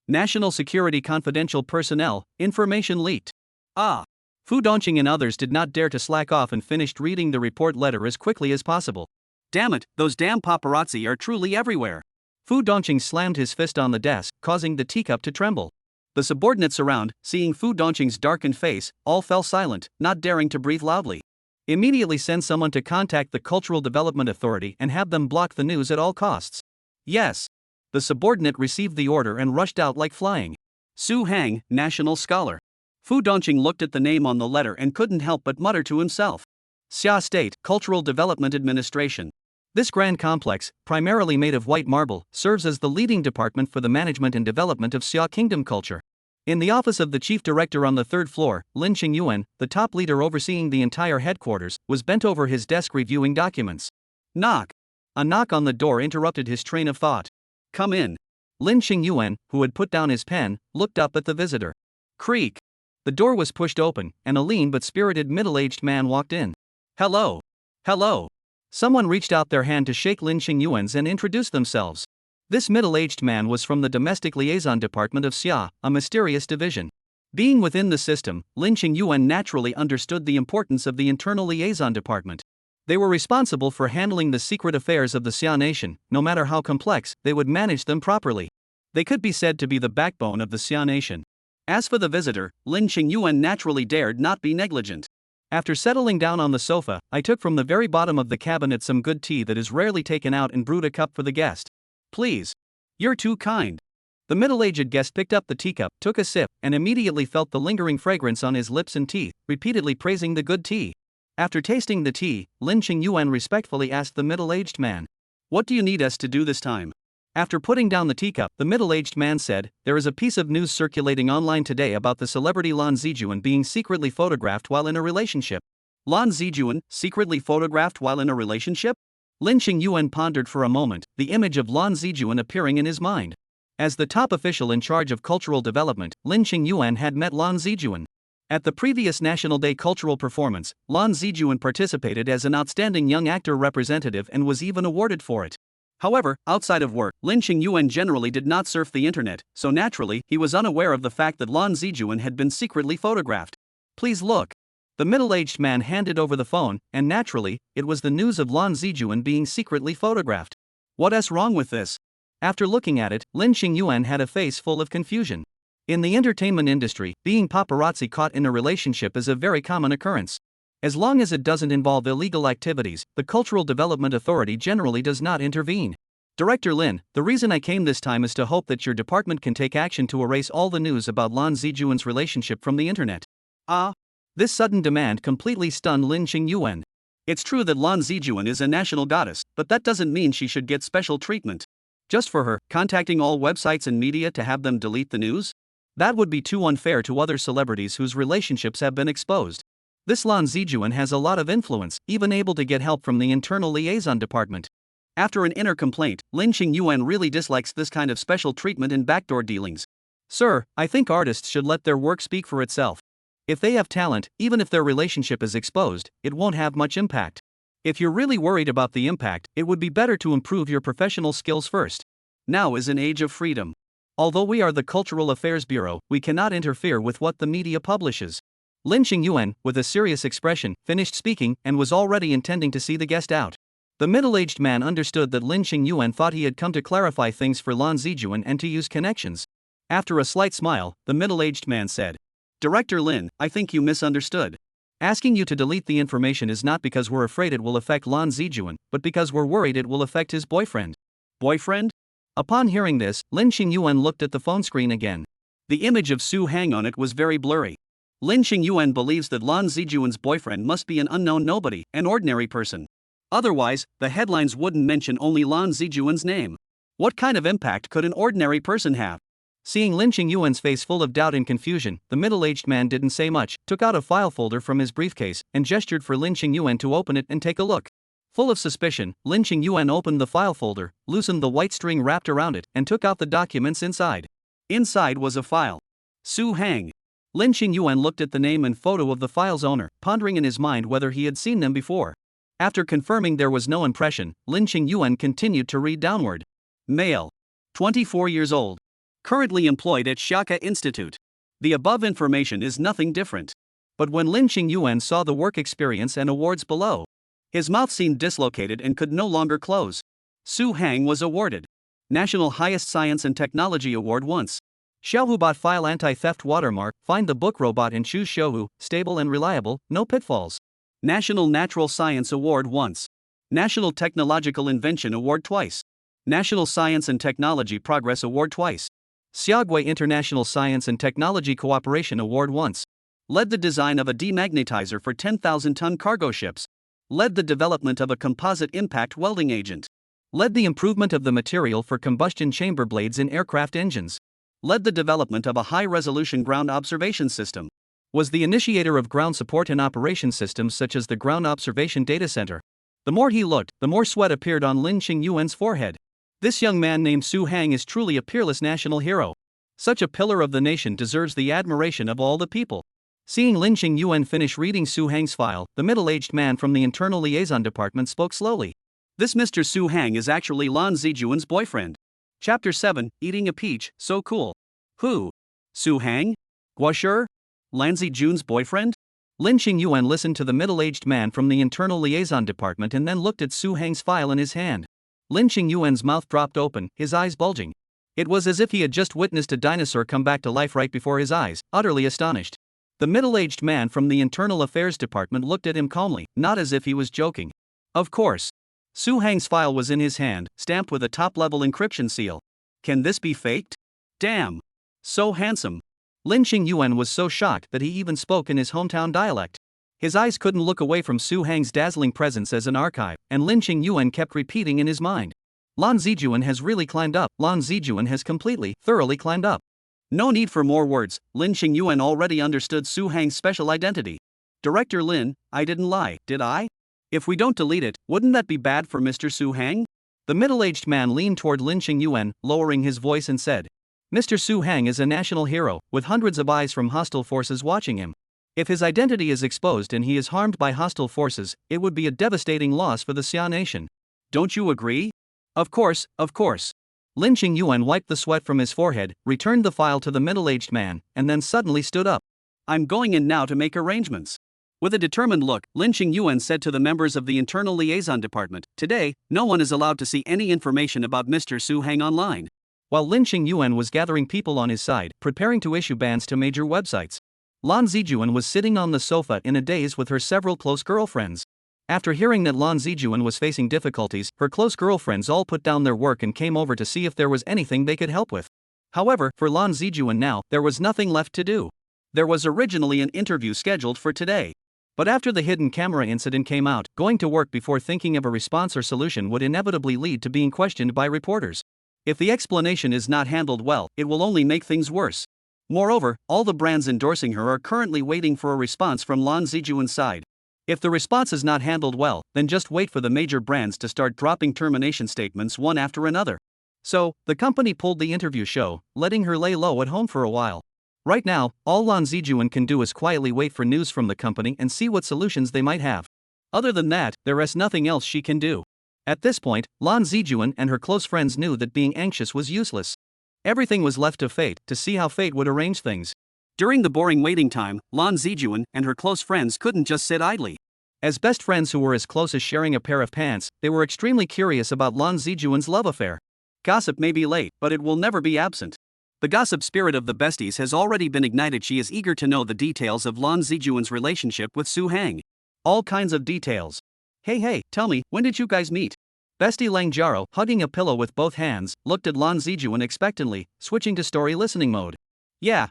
National Security Confidential Personnel, information leaked. Fu Dongqing and others did not dare to slack off and finished reading the report letter as quickly as possible. Damn it, those damn paparazzi are truly everywhere. Fu Dongqing slammed his fist on the desk, causing the teacup to tremble. The subordinates around, seeing Fu Dongqing's darkened face, all fell silent, not daring to breathe loudly. Immediately send someone to contact the Cultural Development Authority and have them block the news at all costs. Yes. The subordinate received the order and rushed out like flying. Su Hang, National Scholar. Fu Dongqing looked at the name on the letter and couldn't help but mutter to himself. Xia State Cultural Development Administration. This grand complex, primarily made of white marble, serves as the leading department for the management and development of Xia Kingdom culture. In the office of the chief director on the 3rd floor, Lin Qingyuan, the top leader overseeing the entire headquarters, was bent over his desk reviewing documents. Knock. A knock on the door interrupted his train of thought. Come in. Lin Qingyuan, who had put down his pen, looked up at the visitor. Creak. The door was pushed open, and a lean but spirited middle-aged man walked in. Hello. Hello. Someone reached out their hand to shake Lin Qingyuan's and introduce themselves. This middle-aged man was from the Domestic Liaison Department of Xia, a mysterious division. Being within the system, Lin Qingyuan naturally understood the importance of the Internal Liaison Department. They were responsible for handling the secret affairs of the Xia nation. No matter how complex, they would manage them properly. They could be said to be the backbone of the Xia nation. As for the visitor, Lin Qingyuan naturally dared not be negligent. After settling down on the sofa, I took from the very bottom of the cabinet some good tea that is rarely taken out and brewed a cup for the guest. Please. You're too kind. The middle-aged guest picked up the teacup, took a sip, and immediately felt the lingering fragrance on his lips and teeth, repeatedly praising the good tea. After tasting the tea, Lin Qingyuan respectfully asked the middle-aged man, "What do you need us to do this time?" After putting down the teacup, the middle-aged man said, "There is a piece of news circulating online today about the celebrity Lan Zijuan being secretly photographed while in a relationship." Lan Zijuan, secretly photographed while in a relationship? Lin Qingyuan pondered for a moment, the image of Lan Zijuan appearing in his mind. As the top official in charge of cultural development, Lin Qingyuan had met Lan Zijuan. At the previous National Day cultural performance, Lan Zijuan participated as an outstanding young actor representative and was even awarded for it. However, outside of work, Lin Qingyuan generally did not surf the internet, so naturally, he was unaware of the fact that Lan Zijuan had been secretly photographed. Please look. The middle-aged man handed over the phone, and naturally, it was the news of Lan Zijuan being secretly photographed. What's wrong with this? After looking at it, Lin Xingyuan had a face full of confusion. In the entertainment industry, being paparazzi caught in a relationship is a very common occurrence. As long as it doesn't involve illegal activities, the Cultural Development Authority generally does not intervene. Director Lin, the reason I came this time is to hope that your department can take action to erase all the news about Lan Zijuan's relationship from the internet. This sudden demand completely stunned Lin Xingyuan. It's true that Lan Zijuan is a national goddess, but that doesn't mean she should get special treatment. Just for her, contacting all websites and media to have them delete the news? That would be too unfair to other celebrities whose relationships have been exposed. This Lan Zijuan has a lot of influence, even able to get help from the internal liaison department. After an inner complaint, Lin Xingyuan really dislikes this kind of special treatment in backdoor dealings. Sir, I think artists should let their work speak for itself. If they have talent, even if their relationship is exposed, it won't have much impact. If you're really worried about the impact, it would be better to improve your professional skills first. Now is an age of freedom. Although we are the Cultural Affairs Bureau, we cannot interfere with what the media publishes. Lin Xingyuan, with a serious expression, finished speaking and was already intending to see the guest out. The middle-aged man understood that Lin Xingyuan thought he had come to clarify things for Lan Zijuan and to use connections. After a slight smile, the middle-aged man said, Director Lin, I think you misunderstood. Asking you to delete the information is not because we're afraid it will affect Lan Zijuan, but because we're worried it will affect his boyfriend. Boyfriend? Upon hearing this, Lin Xingyuan looked at the phone screen again. The image of Su Hang on it was very blurry. Lin Xingyuan believes that Lan Zijuan's boyfriend must be an unknown nobody, an ordinary person. Otherwise, the headlines wouldn't mention only Lan Zijuan's name. What kind of impact could an ordinary person have? Seeing Lin Xingyuan's face full of doubt and confusion, the middle-aged man didn't say much, took out a file folder from his briefcase, and gestured for Lin Xingyuan to open it and take a look. Full of suspicion, Lin Xingyuan opened the file folder, loosened the white string wrapped around it, and took out the documents inside. Inside was a file. Su Hang. Lin Xingyuan looked at the name and photo of the file's owner, pondering in his mind whether he had seen them before. After confirming there was no impression, Lin Xingyuan continued to read downward. Male. 24 years old. Currently employed at Shaka Institute. The above information is nothing different. But when Lin Xingyuan saw the work experience and awards below, his mouth seemed dislocated and could no longer close. Su Hang was awarded National Highest Science and Technology Award once. Xiaohubot File Anti-Theft Watermark, Find the Book Robot and Choose Xiaohu, Stable and Reliable, No Pitfalls. National Natural Science Award once. National Technological Invention Award twice. National Science and Technology Progress Award twice. Xiaogui International Science and Technology Cooperation Award once. Led the design of a demagnetizer for 10,000-ton cargo ships. Led the development of a composite impact welding agent. Led the improvement of the material for combustion chamber blades in aircraft engines. Led the development of a high-resolution ground observation system. Was the initiator of ground support and operation systems such as the Ground Observation Data Center. The more he looked, the more sweat appeared on Lin Xingyuan's forehead. This young man named Su Hang is truly a peerless national hero. Such a pillar of the nation deserves the admiration of all the people. Seeing Lin Xingyuan finish reading Su Hang's file, the middle-aged man from the Internal Liaison Department spoke slowly. This Mr. Su Hang is actually Lan Zijuan's boyfriend. Chapter 7, Eating a Peach, So Cool. Who? Su Hang? Guosher? Lan Zijuan's boyfriend? Lin Xingyuan listened to the middle-aged man from the Internal Liaison Department and then looked at Su Hang's file in his hand. Lin Xingyuan's mouth dropped open, his eyes bulging. It was as if he had just witnessed a dinosaur come back to life right before his eyes, utterly astonished. The middle-aged man from the Internal Affairs Department looked at him calmly, not as if he was joking. Of course. Su Hang's file was in his hand, stamped with a top-level encryption seal. Can this be faked? Damn. So handsome. Lin Xingyuan was so shocked that he even spoke in his hometown dialect. His eyes couldn't look away from Su Hang's dazzling presence as an archive, and Lin Xingyuan kept repeating in his mind. Lan Zijuan has really climbed up. Lan Zijuan has completely, thoroughly climbed up. No need for more words, Lin Xingyuan already understood Su Hang's special identity. Director Lin, I didn't lie, did I? If we don't delete it, wouldn't that be bad for Mr. Su Hang? The middle-aged man leaned toward Lin Xingyuan, lowering his voice and said, Mr. Su Hang is a national hero, with hundreds of eyes from hostile forces watching him. If his identity is exposed and he is harmed by hostile forces, it would be a devastating loss for the Xia nation. Don't you agree? Of course, of course. Lin Xingyuan wiped the sweat from his forehead, returned the file to the middle-aged man, and then suddenly stood up. I'm going in now to make arrangements. With a determined look, Lin Qingyuan said to the members of the Internal Liaison Department, "Today, no one is allowed to see any information about Mr. Su Hang online." While Lin Qingyuan was gathering people on his side, preparing to issue bans to major websites, Lan Zijuan was sitting on the sofa in a daze with her several close girlfriends. After hearing that Lan Zijuan was facing difficulties, her close girlfriends all put down their work and came over to see if there was anything they could help with. However, for Lan Zijuan now, there was nothing left to do. There was originally an interview scheduled for today. But after the hidden camera incident came out, going to work before thinking of a response or solution would inevitably lead to being questioned by reporters. If the explanation is not handled well, it will only make things worse. Moreover, all the brands endorsing her are currently waiting for a response from Lan Zijuan's side. If the response is not handled well, then just wait for the major brands to start dropping termination statements one after another. So, the company pulled the interview show, letting her lay low at home for a while. Right now, all Lan Zijuan can do is quietly wait for news from the company and see what solutions they might have. Other than that, there is nothing else she can do. At this point, Lan Zijuan and her close friends knew that being anxious was useless. Everything was left to fate, to see how fate would arrange things. During the boring waiting time, Lan Zijuan and her close friends couldn't just sit idly. As best friends who were as close as sharing a pair of pants, they were extremely curious about Lan Zijuan's love affair. Gossip may be late, but it will never be absent. The gossip spirit of the besties has already been ignited. She is eager to know the details of Lan Zijuan's relationship with Su Hang. All kinds of details. Hey, tell me, when did you guys meet? Bestie Lang Jiaro, hugging a pillow with both hands, looked at Lan Zijuan expectantly, switching to story listening mode. Yeah,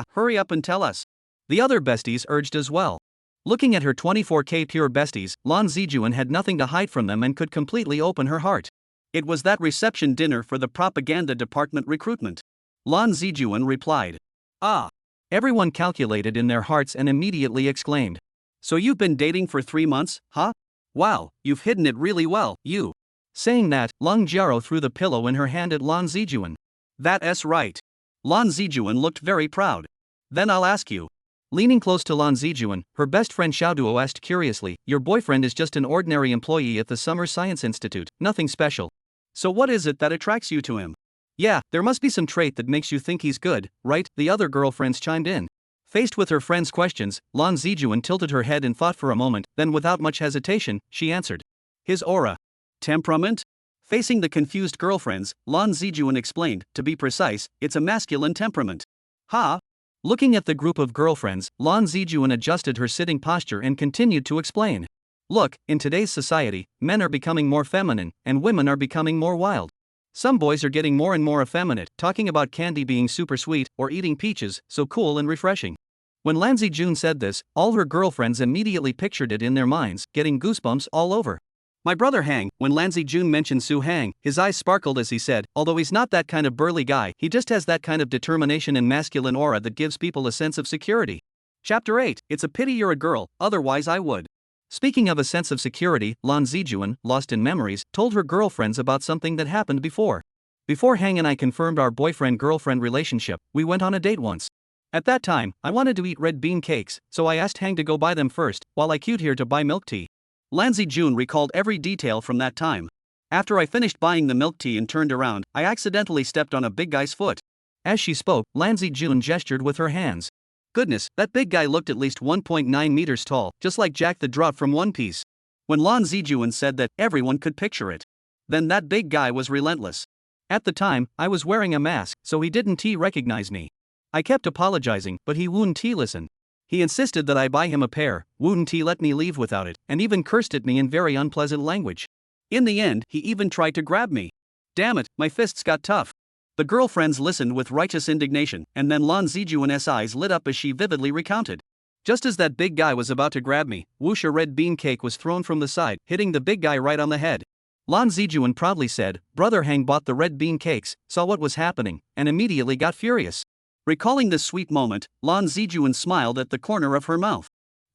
hurry up and tell us. The other besties urged as well. Looking at her 24K pure besties, Lan Zijuan had nothing to hide from them and could completely open her heart. It was that reception dinner for the propaganda department recruitment. Lan Zijuan replied. Ah. Everyone calculated in their hearts and immediately exclaimed. So you've been dating for 3 months, huh? Wow, you've hidden it really well, you. Saying that, Lang Jiaro threw the pillow in her hand at Lan Zijuan. That's right. Lan Zijuan looked very proud. Then I'll ask you. Leaning close to Lan Zijuan, her best friend Xiaoduo asked curiously, your boyfriend is just an ordinary employee at the Summer Science Institute, nothing special. So what is it that attracts you to him? Yeah, there must be some trait that makes you think he's good, right? The other girlfriends chimed in. Faced with her friend's questions, Lan Zijuan tilted her head and thought for a moment, then without much hesitation, she answered. His aura. Temperament? Facing the confused girlfriends, Lan Zijuan explained, to be precise, it's a masculine temperament. Ha! Looking at the group of girlfriends, Lan Zijuan adjusted her sitting posture and continued to explain. Look, in today's society, men are becoming more feminine, and women are becoming more wild. Some boys are getting more and more effeminate, talking about candy being super sweet, or eating peaches, so cool and refreshing. When Lan Zijuan said this, all her girlfriends immediately pictured it in their minds, getting goosebumps all over. My brother Hang, when Lan Zijuan mentioned Su Hang, his eyes sparkled as he said, although he's not that kind of burly guy, he just has that kind of determination and masculine aura that gives people a sense of security. Chapter 8, It's a pity you're a girl, otherwise I would. Speaking of a sense of security, Lan Zijuan, lost in memories, told her girlfriends about something that happened before. Before Hang and I confirmed our boyfriend-girlfriend relationship, we went on a date once. At that time, I wanted to eat red bean cakes, so I asked Hang to go buy them first, while I queued here to buy milk tea. Lan Zijuan recalled every detail from that time. After I finished buying the milk tea and turned around, I accidentally stepped on a big guy's foot. As she spoke, Lan Zijuan gestured with her hands. Goodness, that big guy looked at least 1.9 meters tall, just like Jack the Drought from One Piece. When Lan Zijuan said that, everyone could picture it. Then that big guy was relentless. At the time, I was wearing a mask, so he didn't recognize me. I kept apologizing, but he wouldn't listen. He insisted that I buy him a pair, wouldn't let me leave without it, and even cursed at me in very unpleasant language. In the end, he even tried to grab me. Damn it, my fists got tough. The girlfriends listened with righteous indignation, and then Lan Zijuan's eyes lit up as she vividly recounted. Just as that big guy was about to grab me, whoosh, a red bean cake was thrown from the side, hitting the big guy right on the head. Lan Zijuan proudly said, Brother Hang bought the red bean cakes, saw what was happening, and immediately got furious. Recalling this sweet moment, Lan Zijuan smiled at the corner of her mouth.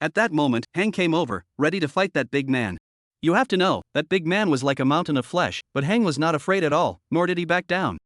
At that moment, Hang came over, ready to fight that big man. You have to know, that big man was like a mountain of flesh, but Hang was not afraid at all, nor did he back down.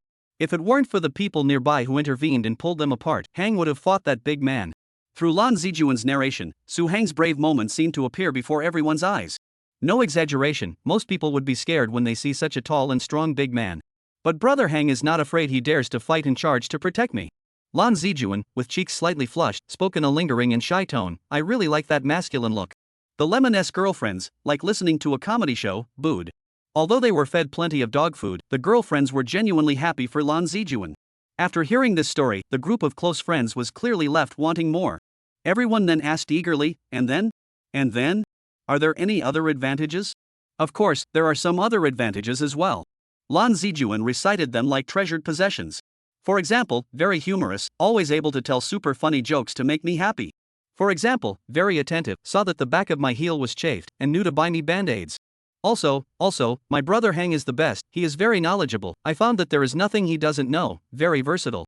If it weren't for the people nearby who intervened and pulled them apart, Hang would have fought that big man. Through Lan Zijuan's narration, Su Hang's brave moment seemed to appear before everyone's eyes. No exaggeration, most people would be scared when they see such a tall and strong big man. But Brother Hang is not afraid. He dares to fight and charge to protect me. Lan Zijuan, with cheeks slightly flushed, spoke in a lingering and shy tone. I really like that masculine look. The Lemoness girlfriends, like listening to a comedy show, booed. Although they were fed plenty of dog food, the girlfriends were genuinely happy for Lan Zijuan. After hearing this story, the group of close friends was clearly left wanting more. Everyone then asked eagerly, and then? And then? Are there any other advantages? Of course, there are some other advantages as well. Lan Zijuan recited them like treasured possessions. For example, very humorous, always able to tell super funny jokes to make me happy. For example, very attentive, saw that the back of my heel was chafed, and knew to buy me band-aids. Also, my brother Hang is the best, he is very knowledgeable, I found that there is nothing he doesn't know, very versatile.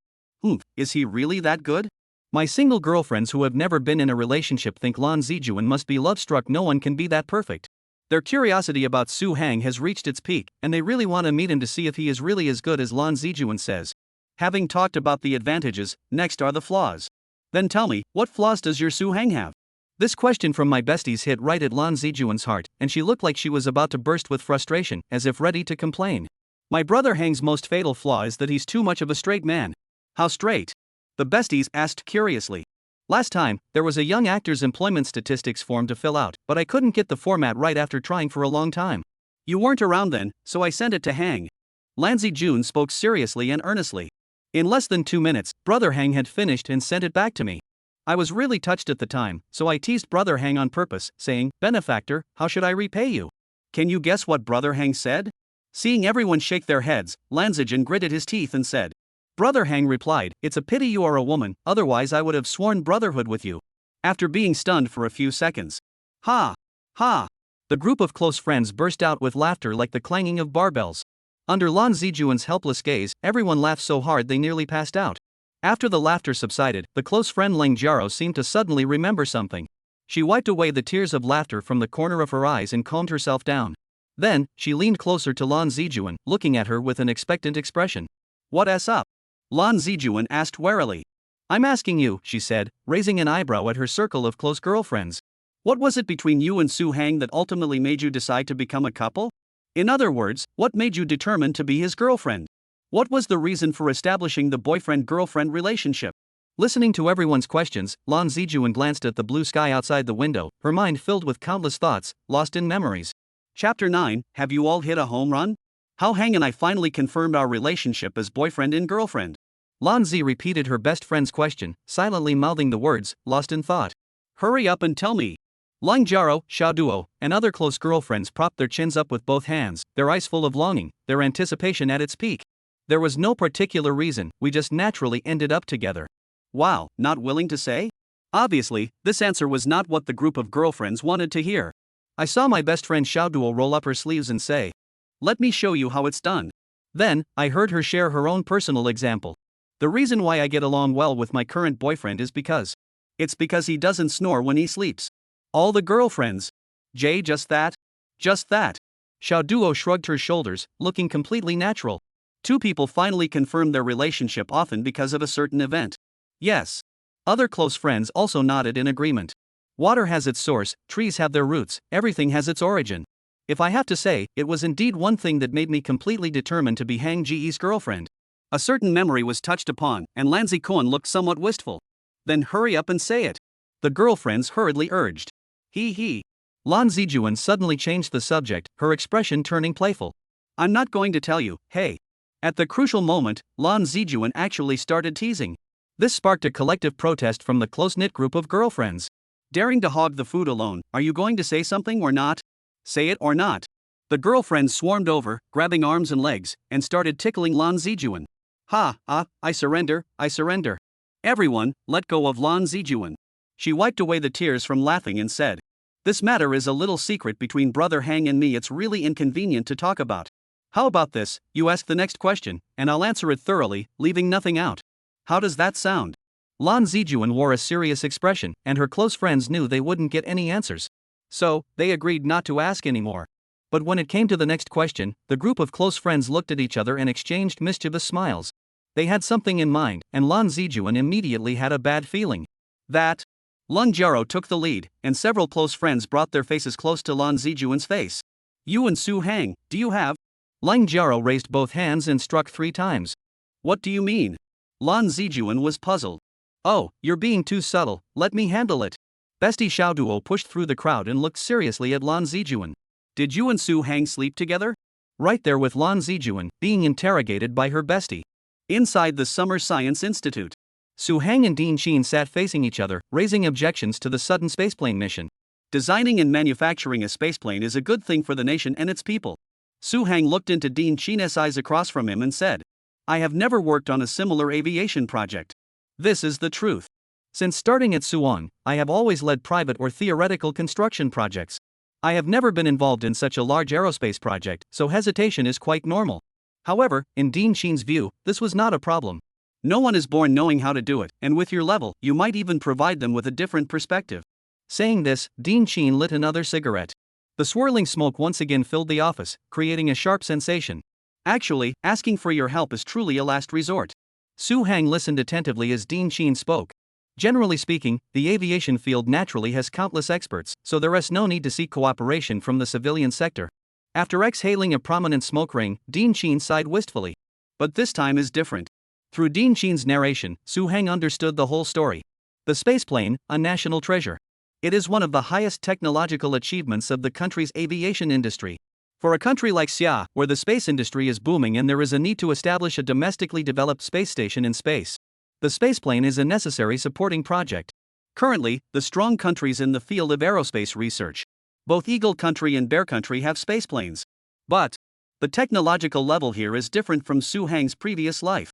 Is he really that good? My single girlfriends who have never been in a relationship think Lan Zijuan must be love-struck. No one can be that perfect. Their curiosity about Su Hang has reached its peak, and they really want to meet him to see if he is really as good as Lan Zijuan says. Having talked about the advantages, next are the flaws. Then tell me, what flaws does your Su Hang have? This question from my besties hit right at Lan Zijuan's heart, and she looked like she was about to burst with frustration, as if ready to complain. My brother Hang's most fatal flaw is that he's too much of a straight man. How straight? The besties asked curiously. Last time, there was a young actor's employment statistics form to fill out, but I couldn't get the format right after trying for a long time. You weren't around then, so I sent it to Hang. Lan Zijuan spoke seriously and earnestly. In less than 2 minutes, Brother Hang had finished and sent it back to me. I was really touched at the time, so I teased Brother Hang on purpose, saying, "Benefactor, how should I repay you?" Can you guess what Brother Hang said? Seeing everyone shake their heads, Lan Zijuan gritted his teeth and said. Brother Hang replied, "It's a pity you are a woman, otherwise I would have sworn brotherhood with you." After being stunned for a few seconds. Ha! Ha! The group of close friends burst out with laughter like the clanging of barbells. Under Lan Zijuan's helpless gaze, everyone laughed so hard they nearly passed out. After the laughter subsided, the close friend Ling Jiaro seemed to suddenly remember something. She wiped away the tears of laughter from the corner of her eyes and calmed herself down. Then, she leaned closer to Lan Zijuan, looking at her with an expectant expression. "What's up?" Lan Zijuan asked warily. "I'm asking you," she said, raising an eyebrow at her circle of close girlfriends. "What was it between you and Su Hang that ultimately made you decide to become a couple? In other words, what made you determine to be his girlfriend? What was the reason for establishing the boyfriend-girlfriend relationship?" Listening to everyone's questions, Lan Zijuan glanced at the blue sky outside the window, her mind filled with countless thoughts, lost in memories. Chapter 9, Have you all hit a home run? How Hang and I finally confirmed our relationship as boyfriend and girlfriend. Lan Zi repeated her best friend's question, silently mouthing the words, lost in thought. Hurry up and tell me. Ling Jiaro, Xiao Duo, and other close girlfriends propped their chins up with both hands, their eyes full of longing, their anticipation at its peak. There was no particular reason, we just naturally ended up together. Wow, not willing to say? Obviously, this answer was not what the group of girlfriends wanted to hear. I saw my best friend Xiao Duo roll up her sleeves and say, "Let me show you how it's done." Then, I heard her share her own personal example. The reason why I get along well with my current boyfriend is because. It's because he doesn't snore when he sleeps. All the girlfriends. Jay, just that? Just that. Xiao Duo shrugged her shoulders, looking completely natural. Two people finally confirmed their relationship often because of a certain event. Yes. Other close friends also nodded in agreement. Water has its source, trees have their roots, everything has its origin. If I have to say, it was indeed one thing that made me completely determined to be Hang Ji's girlfriend. A certain memory was touched upon, and Lan Zijuan looked somewhat wistful. Then hurry up and say it. The girlfriends hurriedly urged. He. Lan Zijuan suddenly changed the subject, her expression turning playful. I'm not going to tell you, hey. At the crucial moment, Lan Zijuan actually started teasing. This sparked a collective protest from the close-knit group of girlfriends. Daring to hog the food alone, are you going to say something or not? Say it or not. The girlfriends swarmed over, grabbing arms and legs, and started tickling Lan Zijuan. I surrender. Everyone, let go of Lan Zijuan. She wiped away the tears from laughing and said, "This matter is a little secret between Brother Hang and me. It's really inconvenient to talk about. How about this, you ask the next question, and I'll answer it thoroughly, leaving nothing out. How does that sound?" Lan Zijuan wore a serious expression, and her close friends knew they wouldn't get any answers. So, they agreed not to ask anymore. But when it came to the next question, the group of close friends looked at each other and exchanged mischievous smiles. They had something in mind, and Lan Zijuan immediately had a bad feeling. That. Ling Jiaro took the lead, and several close friends brought their faces close to Lan Zijuan's face. You and Su Hang, do you have? Ling Jiaro raised both hands and struck 3 times. What do you mean? Lan Zijuan was puzzled. Oh, you're being too subtle, let me handle it. Bestie Xiao Duo pushed through the crowd and looked seriously at Lan Zijuan. Did you and Su Hang sleep together? Right there with Lan Zijuan, being interrogated by her bestie. Inside the Summer Science Institute. Su Hang and Dean Sheen sat facing each other, raising objections to the sudden spaceplane mission. Designing and manufacturing a spaceplane is a good thing for the nation and its people. Su Hang looked into Dean Sheen's eyes across from him and said, I have never worked on a similar aviation project. This is the truth. Since starting at Suwon, I have always led private or theoretical construction projects. I have never been involved in such a large aerospace project, so hesitation is quite normal. However, in Dean Sheen's view, this was not a problem. No one is born knowing how to do it, and with your level, you might even provide them with a different perspective. Saying this, Dean Sheen lit another cigarette. The swirling smoke once again filled the office, creating a sharp sensation. Actually, asking for your help is truly a last resort. Su Hang listened attentively as Dean Sheen spoke. Generally speaking, the aviation field naturally has countless experts, so there is no need to seek cooperation from the civilian sector. After exhaling a prominent smoke ring, Dean Sheen sighed wistfully. But this time is different. Through Dean Sheen's narration, Su Hang understood the whole story. The spaceplane, a national treasure. It is one of the highest technological achievements of the country's aviation industry. For a country like Xia, where the space industry is booming and there is a need to establish a domestically developed space station in space, the spaceplane is a necessary supporting project. Currently, the strong countries in the field of aerospace research, both Eagle Country and Bear Country, have spaceplanes. But the technological level here is different from Su Hang's previous life.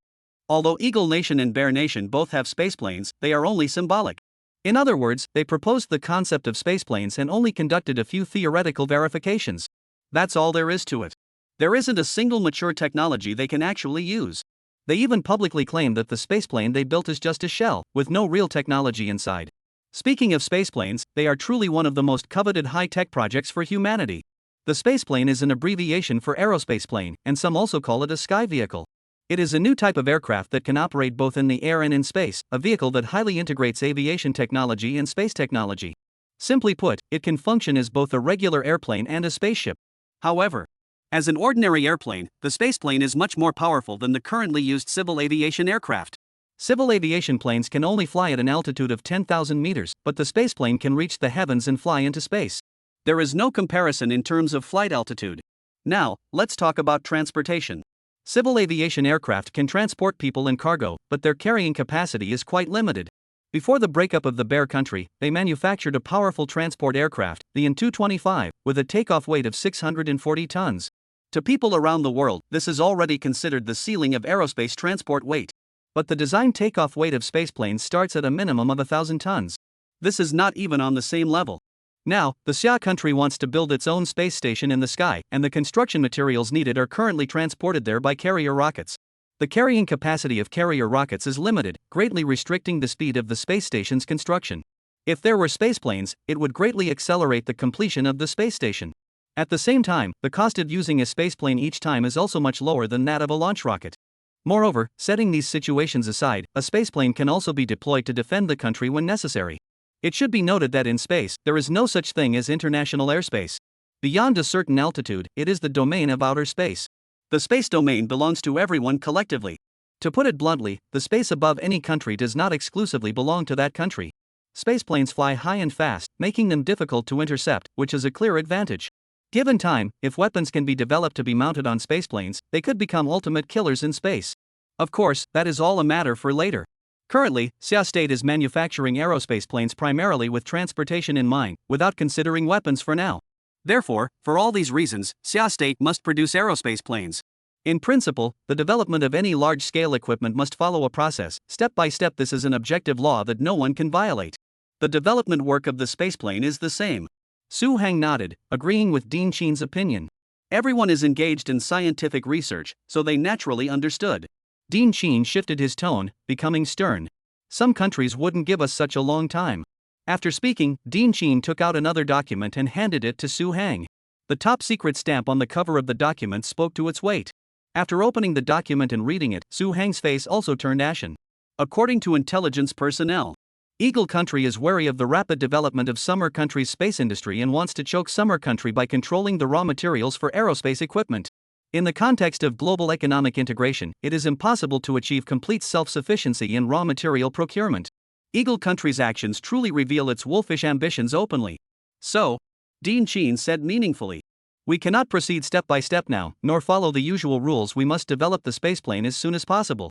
Although Eagle Nation and Bear Nation both have spaceplanes, they are only symbolic. In other words, they proposed the concept of spaceplanes and only conducted a few theoretical verifications. That's all there is to it. There isn't a single mature technology they can actually use. They even publicly claim that the spaceplane they built is just a shell, with no real technology inside. Speaking of spaceplanes, they are truly one of the most coveted high-tech projects for humanity. The spaceplane is an abbreviation for aerospace plane, and some also call it a sky vehicle. It is a new type of aircraft that can operate both in the air and in space, a vehicle that highly integrates aviation technology and space technology. Simply put, it can function as both a regular airplane and a spaceship. However, as an ordinary airplane, the spaceplane is much more powerful than the currently used civil aviation aircraft. Civil aviation planes can only fly at an altitude of 10,000 meters, but the spaceplane can reach the heavens and fly into space. There is no comparison in terms of flight altitude. Now, let's talk about transportation. Civil aviation aircraft can transport people and cargo, but their carrying capacity is quite limited. Before the breakup of the Bear Country, they manufactured a powerful transport aircraft, the An-225, with a takeoff weight of 640 tons. To people around the world, this is already considered the ceiling of aerospace transport weight. But the design takeoff weight of spaceplanes starts at a minimum of 1,000 tons. This is not even on the same level. Now, the Xia country wants to build its own space station in the sky, and the construction materials needed are currently transported there by carrier rockets. The carrying capacity of carrier rockets is limited, greatly restricting the speed of the space station's construction. If there were spaceplanes, it would greatly accelerate the completion of the space station. At the same time, the cost of using a spaceplane each time is also much lower than that of a launch rocket. Moreover, setting these situations aside, a spaceplane can also be deployed to defend the country when necessary. It should be noted that in space, there is no such thing as international airspace. Beyond a certain altitude, it is the domain of outer space. The space domain belongs to everyone collectively. To put it bluntly, the space above any country does not exclusively belong to that country. Spaceplanes fly high and fast, making them difficult to intercept, which is a clear advantage. Given time, if weapons can be developed to be mounted on spaceplanes, they could become ultimate killers in space. Of course, that is all a matter for later. Currently, Xia State is manufacturing aerospace planes primarily with transportation in mind, without considering weapons for now. Therefore, for all these reasons, Xia State must produce aerospace planes. In principle, the development of any large-scale equipment must follow a process, step by step. This is an objective law that no one can violate. The development work of the spaceplane is the same. Su Hang nodded, agreeing with Dean Sheen's opinion. Everyone is engaged in scientific research, so they naturally understood. Dean Sheen shifted his tone, becoming stern. Some countries wouldn't give us such a long time. After speaking, Dean Sheen took out another document and handed it to Su Hang. The top secret stamp on the cover of the document spoke to its weight. After opening the document and reading it, Su Hang's face also turned ashen. According to intelligence personnel, Eagle Country is wary of the rapid development of Summer Country's space industry and wants to choke Summer Country by controlling the raw materials for aerospace equipment. In the context of global economic integration, it is impossible to achieve complete self-sufficiency in raw material procurement. Eagle country's actions truly reveal its wolfish ambitions openly. So, Dean Sheen said meaningfully, we cannot proceed step by step now, nor follow the usual rules. We must develop the spaceplane as soon as possible.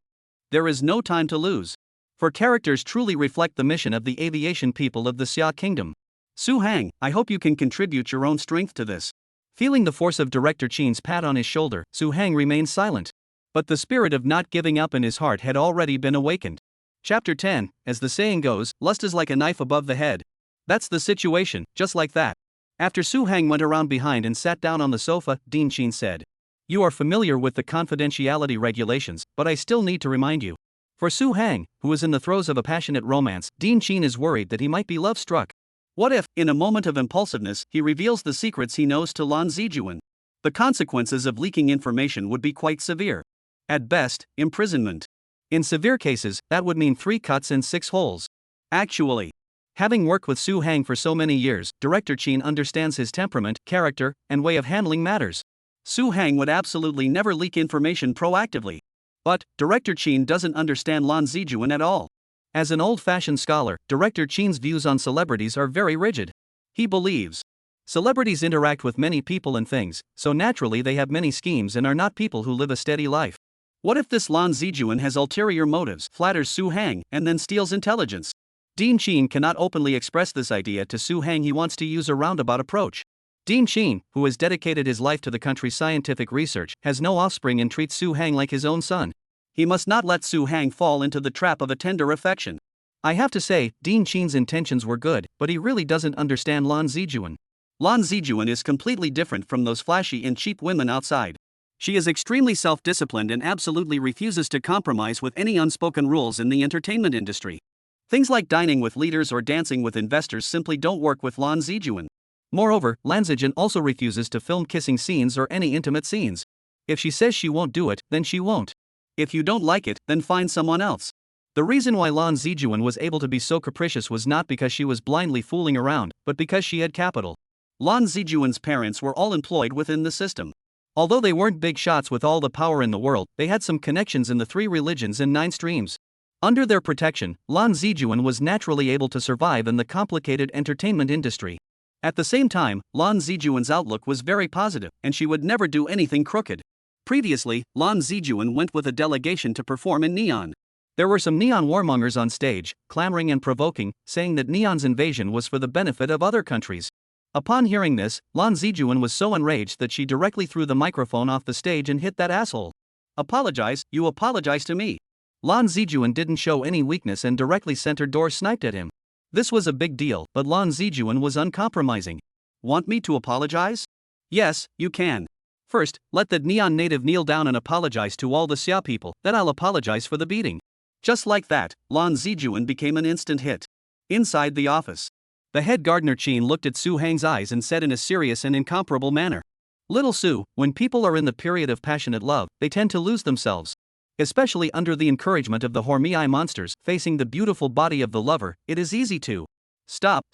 There is no time to lose. For characters truly reflect the mission of the aviation people of the Xia Kingdom. Su-hang, I hope you can contribute your own strength to this. Feeling the force of Director Chin's pat on his shoulder, Su-hang remained silent. But the spirit of not giving up in his heart had already been awakened. Chapter 10, as the saying goes, lust is like a knife above the head. That's the situation, just like that. After Su-hang went around behind and sat down on the sofa, Dean Chin said, you are familiar with the confidentiality regulations, but I still need to remind you. For Su-hang, who is in the throes of a passionate romance, Dean Chin is worried that he might be love-struck. What if, in a moment of impulsiveness, he reveals the secrets he knows to Lan Zijuan? The consequences of leaking information would be quite severe. At best, imprisonment. In severe cases, that would mean 3 cuts and 6 holes. Actually, having worked with Su-hang for so many years, Director Chin understands his temperament, character, and way of handling matters. Su-hang would absolutely never leak information proactively. But, Director Chin doesn't understand Lan Zijuan at all. As an old-fashioned scholar, Director Chin's views on celebrities are very rigid. He believes celebrities interact with many people and things, so naturally they have many schemes and are not people who live a steady life. What if this Lan Zijuan has ulterior motives, flatters Su-hang, and then steals intelligence? Dean Chin cannot openly express this idea to Su-hang. He wants to use a roundabout approach. Dean Chin, who has dedicated his life to the country's scientific research, has no offspring and treats Su-hang like his own son. He must not let Su-hang fall into the trap of a tender affection. I have to say, Dean Chin's intentions were good, but he really doesn't understand Lan Zijuan. Lan Zijuan is completely different from those flashy and cheap women outside. She is extremely self-disciplined and absolutely refuses to compromise with any unspoken rules in the entertainment industry. Things like dining with leaders or dancing with investors simply don't work with Lan Zijuan. Moreover, Lan Zijuan also refuses to film kissing scenes or any intimate scenes. If she says she won't do it, then she won't. If you don't like it, then find someone else. The reason why Lan Zijuan was able to be so capricious was not because she was blindly fooling around, but because she had capital. Lan Zijuan's parents were all employed within the system. Although they weren't big shots with all the power in the world, they had some connections in the 3 religions and 9 streams. Under their protection, Lan Zijuan was naturally able to survive in the complicated entertainment industry. At the same time, Lan Zijuan's outlook was very positive, and she would never do anything crooked. Previously, Lan Zijuan went with a delegation to perform in Neon. There were some Neon warmongers on stage, clamoring and provoking, saying that Neon's invasion was for the benefit of other countries. Upon hearing this, Lan Zijuan was so enraged that she directly threw the microphone off the stage and hit that asshole. Apologize, you apologize to me. Lan Zijuan didn't show any weakness and directly sent her door sniped at him. This was a big deal, but Lan Zijuan was uncompromising. Want me to apologize? Yes, you can. First, let the Neon native kneel down and apologize to all the Xia people, then I'll apologize for the beating. Just like that, Lan Zijuan became an instant hit. Inside the office, the head gardener Chin looked at Su-hang's eyes and said in a serious and incomparable manner, Little Su, when people are in the period of passionate love, they tend to lose themselves. Especially under the encouragement of the Hormei monsters facing the beautiful body of the lover, it is easy to stop.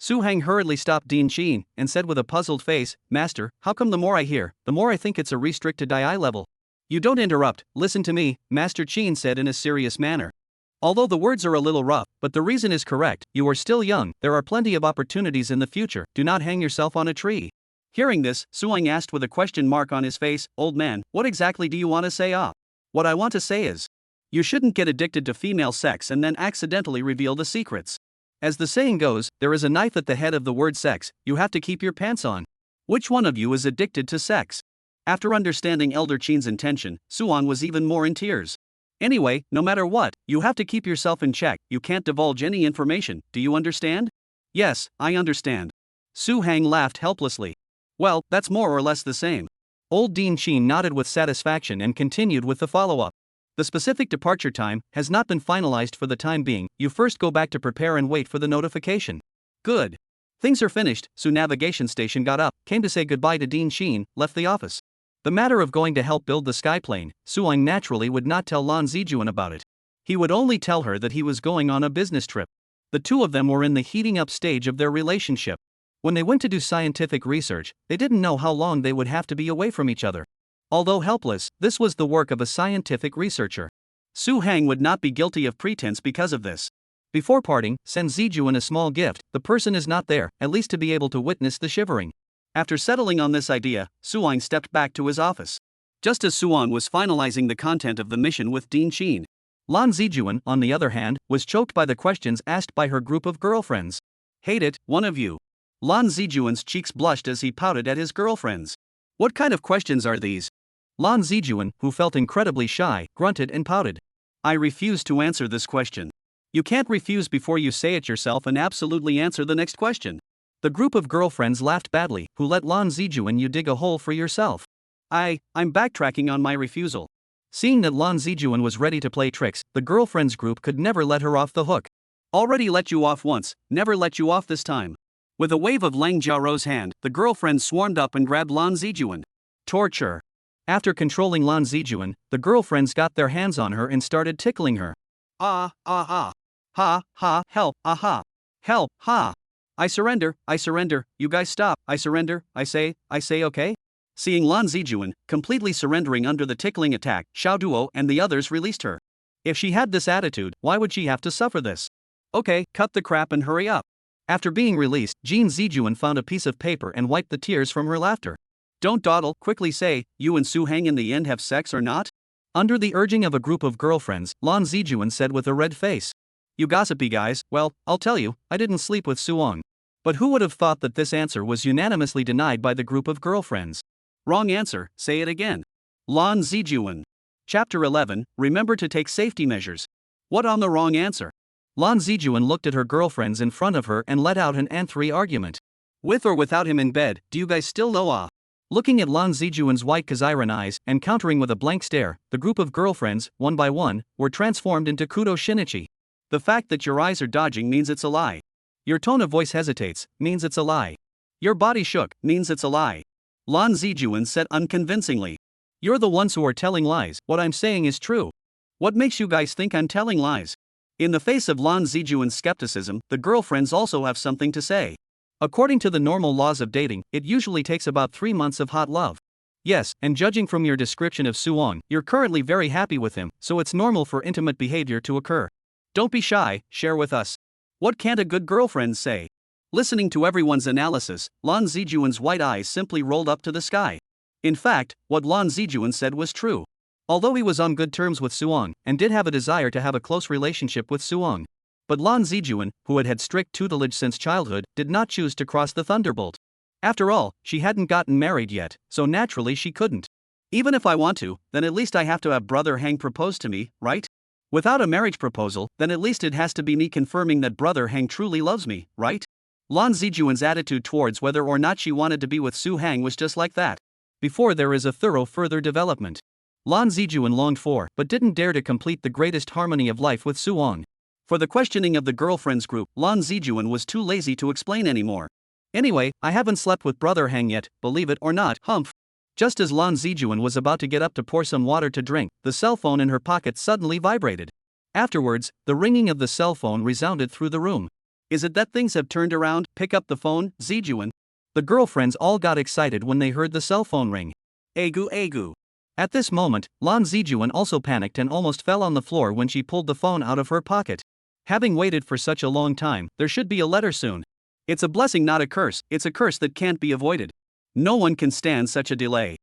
Su-hang hurriedly stopped Dean Chin and said with a puzzled face, Master, how come the more I hear, the more I think it's a restricted AI level? You don't interrupt, listen to me, Master Chin said in a serious manner. Although the words are a little rough, but the reason is correct, you are still young, there are plenty of opportunities in the future, do not hang yourself on a tree. Hearing this, Su-hang asked with a question mark on his face, Old man, what exactly do you want to say? What I want to say is, you shouldn't get addicted to female sex and then accidentally reveal the secrets. As the saying goes, there is a knife at the head of the word sex, you have to keep your pants on. Which one of you is addicted to sex? After understanding Elder Chin's intention, Su-hang was even more in tears. Anyway, no matter what, you have to keep yourself in check, you can't divulge any information, do you understand? Yes, I understand. Su-hang laughed helplessly. Well, that's more or less the same. Old Dean Chin nodded with satisfaction and continued with the follow-up. The specific departure time has not been finalized for the time being, you first go back to prepare and wait for the notification. Good. Things are finished, Su navigation station got up, came to say goodbye to Dean Chin, left the office. The matter of going to help build the skyplane, Su-hang naturally would not tell Lan Zijuan about it. He would only tell her that he was going on a business trip. The two of them were in the heating up stage of their relationship. When they went to do scientific research, they didn't know how long they would have to be away from each other. Although helpless, this was the work of a scientific researcher. Su Hang would not be guilty of pretense because of this. Before parting, send Zijuan a small gift. The person is not there, at least to be able to witness the shivering. After settling on this idea, Suang stepped back to his office. Just as Suang was finalizing the content of the mission with Dean Sheen, Lan Zijuan, on the other hand, was choked by the questions asked by her group of girlfriends. Hate it, one of you. Lan Zijuan's cheeks blushed as he pouted at his girlfriends. What kind of questions are these? Lan Zijuan, who felt incredibly shy, grunted and pouted. I refuse to answer this question. You can't refuse before you say it yourself and absolutely answer the next question. The group of girlfriends laughed badly. Who let Lan Zijuan you dig a hole for yourself? I'm backtracking on my refusal. Seeing that Lan Zijuan was ready to play tricks, the girlfriends group could never let her off the hook. Already let you off once, never let you off this time. With a wave of Lang Jiarou's hand, the girlfriends swarmed up and grabbed Lan Zijuan. Torture. After controlling Lan Zijuan, the girlfriends got their hands on her and started tickling her. Ah, ah, ah. Ha, ha, help, aha. Help, ha. I surrender, you guys stop, I surrender, I say, okay? Seeing Lan Zijuan completely surrendering under the tickling attack, Xiao Duo and the others released her. If she had this attitude, why would she have to suffer this? Okay, cut the crap and hurry up. After being released, Jean Zijuan found a piece of paper and wiped the tears from her laughter. Don't dawdle, quickly say, you and Su Hang in the end have sex or not? Under the urging of a group of girlfriends, Lan Zijuan said with a red face. You gossipy guys, well, I'll tell you, I didn't sleep with Suong. But who would have thought that this answer was unanimously denied by the group of girlfriends? Wrong answer, say it again. Lan Zijuan. Chapter 11, remember to take safety measures. What on the wrong answer? Lan Zijuan looked at her girlfriends in front of her and let out an angry argument. With or without him in bed, do you guys still know ah? Looking at Lan Zijuan's white Kazairan eyes and countering with a blank stare, the group of girlfriends, one by one, were transformed into Kudo Shinichi. The fact that your eyes are dodging means it's a lie. Your tone of voice hesitates, means it's a lie. Your body shook, means it's a lie. Lan Zijuan said unconvincingly. You're the ones who are telling lies, what I'm saying is true. What makes you guys think I'm telling lies? In the face of Lan Zijuan's skepticism, the girlfriends also have something to say. According to the normal laws of dating, it usually takes about 3 months of hot love. Yes, and judging from your description of Suong, you're currently very happy with him, so it's normal for intimate behavior to occur. Don't be shy, share with us. What can't a good girlfriend say? Listening to everyone's analysis, Lan Zijuan's white eyes simply rolled up to the sky. In fact, what Lan Zijuan said was true. Although he was on good terms with Suong, and did have a desire to have a close relationship with Suong, but Lan Zijuan, who had had strict tutelage since childhood, did not choose to cross the thunderbolt. After all, she hadn't gotten married yet, so naturally she couldn't. Even if I want to, then at least I have to have Brother Hang propose to me, right? Without a marriage proposal, then at least it has to be me confirming that Brother Hang truly loves me, right? Lan Zijuan's attitude towards whether or not she wanted to be with Su Hang was just like that. Before there is a thorough further development. Lan Zijuan longed for, but didn't dare to complete the greatest harmony of life with Suong. For the questioning of the girlfriends group, Lan Zijuan was too lazy to explain anymore. Anyway, I haven't slept with Brother Hang yet, believe it or not, humph. Just as Lan Zijuan was about to get up to pour some water to drink, the cell phone in her pocket suddenly vibrated. Afterwards, the ringing of the cell phone resounded through the room. Is it that things have turned around? Pick up the phone, Zijuan. The girlfriends all got excited when they heard the cell phone ring. Agu agu. At this moment, Lan Zijuan also panicked and almost fell on the floor when she pulled the phone out of her pocket. Having waited for such a long time, there should be a letter soon. It's a blessing, not a curse, it's a curse that can't be avoided. No one can stand such a delay.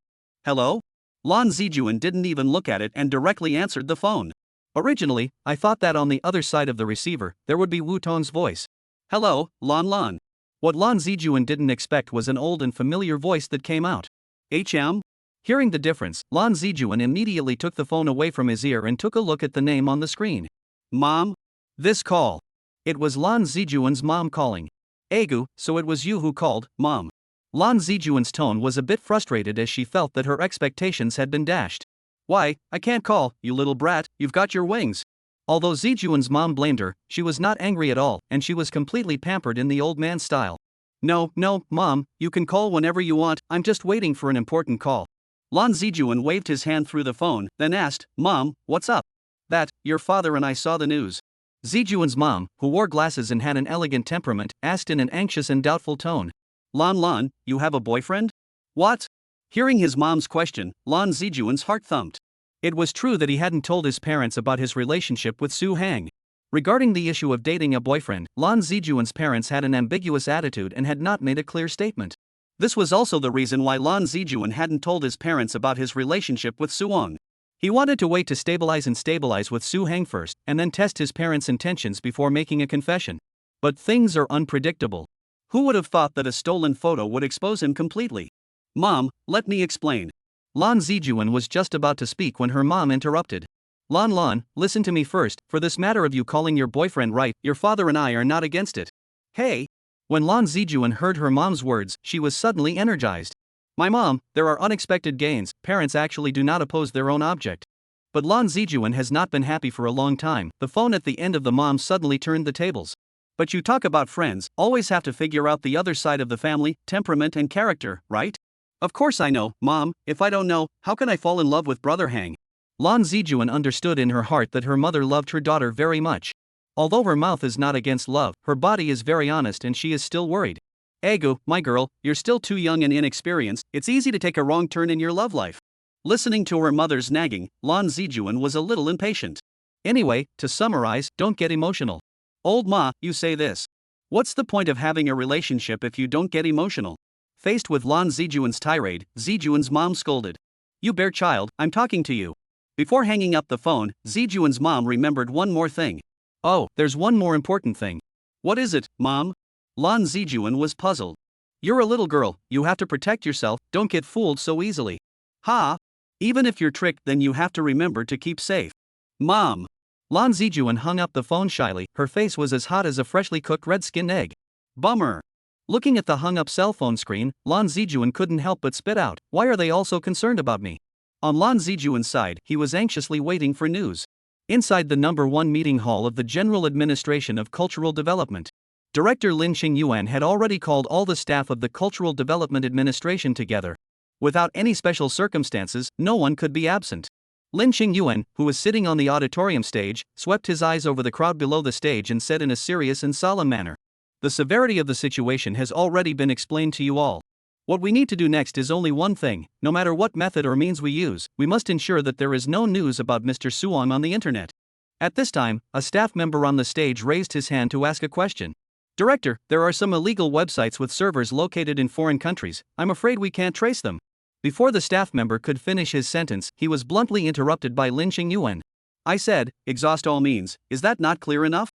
Hello? Lan Zijuan didn't even look at it and directly answered the phone. Originally, I thought that on the other side of the receiver, there would be Wu Tong's voice. Hello, Lan. What Lan Zijuan didn't expect was an old and familiar voice that came out. HM? Hearing the difference, Lan Zijuan immediately took the phone away from his ear and took a look at the name on the screen. Mom? This call. It was Lan Zijuan's mom calling. Agu, so it was you who called, Mom. Lan Zijuan's tone was a bit frustrated as she felt that her expectations had been dashed. Why, I can't call, you little brat, you've got your wings. Although Zijuan's mom blamed her, she was not angry at all, and she was completely pampered in the old man style. No, Mom, you can call whenever you want, I'm just waiting for an important call. Lan Zijuan waved his hand through the phone, then asked, Mom, what's up? That, your father and I saw the news. Zijuan's mom, who wore glasses and had an elegant temperament, asked in an anxious and doubtful tone. Lan, you have a boyfriend? What? Hearing his mom's question, Lan Zijuan's heart thumped. It was true that he hadn't told his parents about his relationship with Su Hang. Regarding the issue of dating a boyfriend, Lan Zijuan's parents had an ambiguous attitude and had not made a clear statement. This was also the reason why Lan Zijuan hadn't told his parents about his relationship with Suong. He wanted to wait to stabilize with Su Hang first, and then test his parents' intentions before making a confession. But things are unpredictable. Who would have thought that a stolen photo would expose him completely? Mom, let me explain. Lan Zijuan was just about to speak when her mom interrupted. Lan, listen to me first, for this matter of you calling your boyfriend right, your father and I are not against it. Hey! When Lan Zijuan heard her mom's words, she was suddenly energized. My mom, there are unexpected gains, parents actually do not oppose their own object. But Lan Zijuan has not been happy for a long time. The phone at the end of the mom suddenly turned the tables. But you talk about friends, always have to figure out the other side of the family, temperament and character, right? Of course I know, Mom, if I don't know, how can I fall in love with Brother Hang? Lan Zijuan understood in her heart that her mother loved her daughter very much. Although her mouth is not against love, her body is very honest and she is still worried. Egu, my girl, you're still too young and inexperienced, it's easy to take a wrong turn in your love life. Listening to her mother's nagging, Lan Zijuan was a little impatient. Anyway, to summarize, don't get emotional. Old Ma, you say this. What's the point of having a relationship if you don't get emotional? Faced with Lan Zijuan's tirade, Zijuan's mom scolded. You bare child, I'm talking to you. Before hanging up the phone, Zijuan's mom remembered one more thing. Oh, there's one more important thing. What is it, Mom? Lan Zijuan was puzzled. You're a little girl, you have to protect yourself, don't get fooled so easily. Ha! Even if you're tricked, then you have to remember to keep safe. Mom! Lan Zijuan hung up the phone shyly, her face was as hot as a freshly cooked red-skinned egg. Bummer! Looking at the hung-up cell phone screen, Lan Zijuan couldn't help but spit out, why are they all so concerned about me? On Lan Zijuan's side, he was anxiously waiting for news. Inside the number 1 meeting hall of the General Administration of Cultural Development, Director Lin Qingyuan had already called all the staff of the Cultural Development Administration together. Without any special circumstances, no one could be absent. Lin Qingyuan, who was sitting on the auditorium stage, swept his eyes over the crowd below the stage and said in a serious and solemn manner, the severity of the situation has already been explained to you all. What we need to do next is only one thing, no matter what method or means we use, we must ensure that there is no news about Mr. Suong on the internet. At this time, a staff member on the stage raised his hand to ask a question. Director, there are some illegal websites with servers located in foreign countries, I'm afraid we can't trace them. Before the staff member could finish his sentence, he was bluntly interrupted by Lin Qingyuan. I said, exhaust all means, is that not clear enough?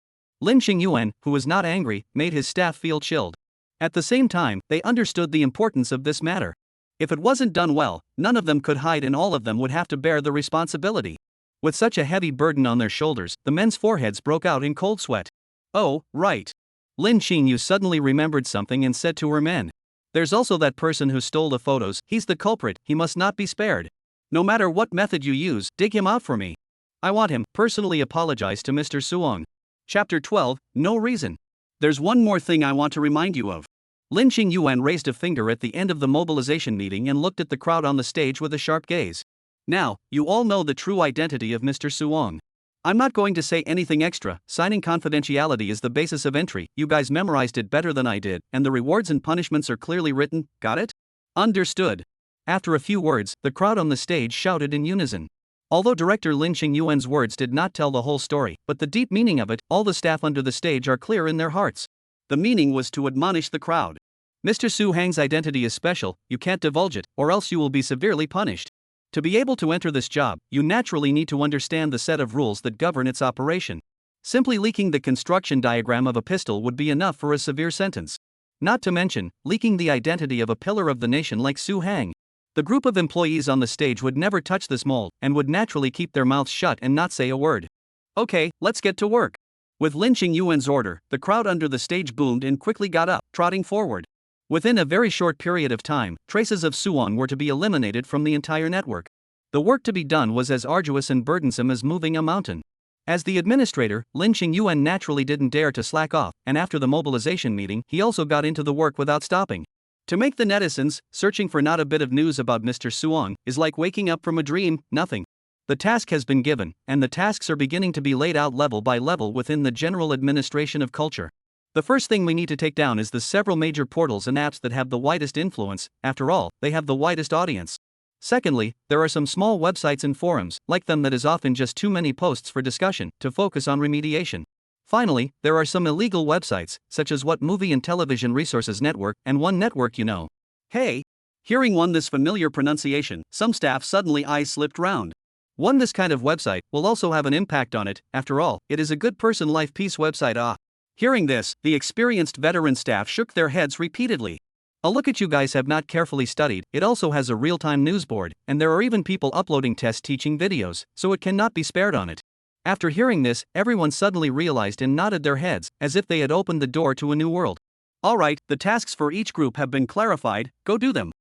Lin Qingyuan, who was not angry, made his staff feel chilled. At the same time, they understood the importance of this matter. If it wasn't done well, none of them could hide and all of them would have to bear the responsibility. With such a heavy burden on their shoulders, the men's foreheads broke out in cold sweat. Oh, right. Lin Qingyu suddenly remembered something and said to her men. There's also that person who stole the photos, he's the culprit, he must not be spared. No matter what method you use, dig him out for me. I want him, personally apologize to Mr. Suong. Chapter 12, No Reason. There's one more thing I want to remind you of. Lin Qingyuan raised a finger at the end of the mobilization meeting and looked at the crowd on the stage with a sharp gaze. Now, you all know the true identity of Mr. Suong. I'm not going to say anything extra, signing confidentiality is the basis of entry, you guys memorized it better than I did, and the rewards and punishments are clearly written, got it? Understood. After a few words, the crowd on the stage shouted in unison. Although director Lin Qingyuan's words did not tell the whole story, but the deep meaning of it, all the staff under the stage are clear in their hearts. The meaning was to admonish the crowd. Mr. Su Hang's identity is special, you can't divulge it, or else you will be severely punished. To be able to enter this job, you naturally need to understand the set of rules that govern its operation. Simply leaking the construction diagram of a pistol would be enough for a severe sentence. Not to mention, leaking the identity of a pillar of the nation like Su Hang. The group of employees on the stage would never touch this mold, and would naturally keep their mouths shut and not say a word. Okay, let's get to work. With Lin Qingyuan's order, the crowd under the stage boomed and quickly got up, trotting forward. Within a very short period of time, traces of Suong were to be eliminated from the entire network. The work to be done was as arduous and burdensome as moving a mountain. As the administrator, Lin Qingyuan naturally didn't dare to slack off, and after the mobilization meeting, he also got into the work without stopping. To make the netizens, searching for not a bit of news about Mr. Suong, is like waking up from a dream, nothing. The task has been given, and the tasks are beginning to be laid out level by level within the General Administration of Culture. The first thing we need to take down is the several major portals and apps that have the widest influence. After all, they have the widest audience. Secondly, there are some small websites and forums, like them, that is often just too many posts for discussion, to focus on remediation. Finally, there are some illegal websites, such as What Movie and Television Resources Network and One Network, you know. Hey! Hearing one this familiar pronunciation, some staff suddenly eyes slipped round. One this kind of website will also have an impact on it. After all, it is a good person life piece website. Hearing this, the experienced veteran staff shook their heads repeatedly. A look at you guys have not carefully studied. It also has a real-time news board, and there are even people uploading test teaching videos, so it cannot be spared on it. After hearing this, everyone suddenly realized and nodded their heads, as if they had opened the door to a new world. Alright, the tasks for each group have been clarified, go do them.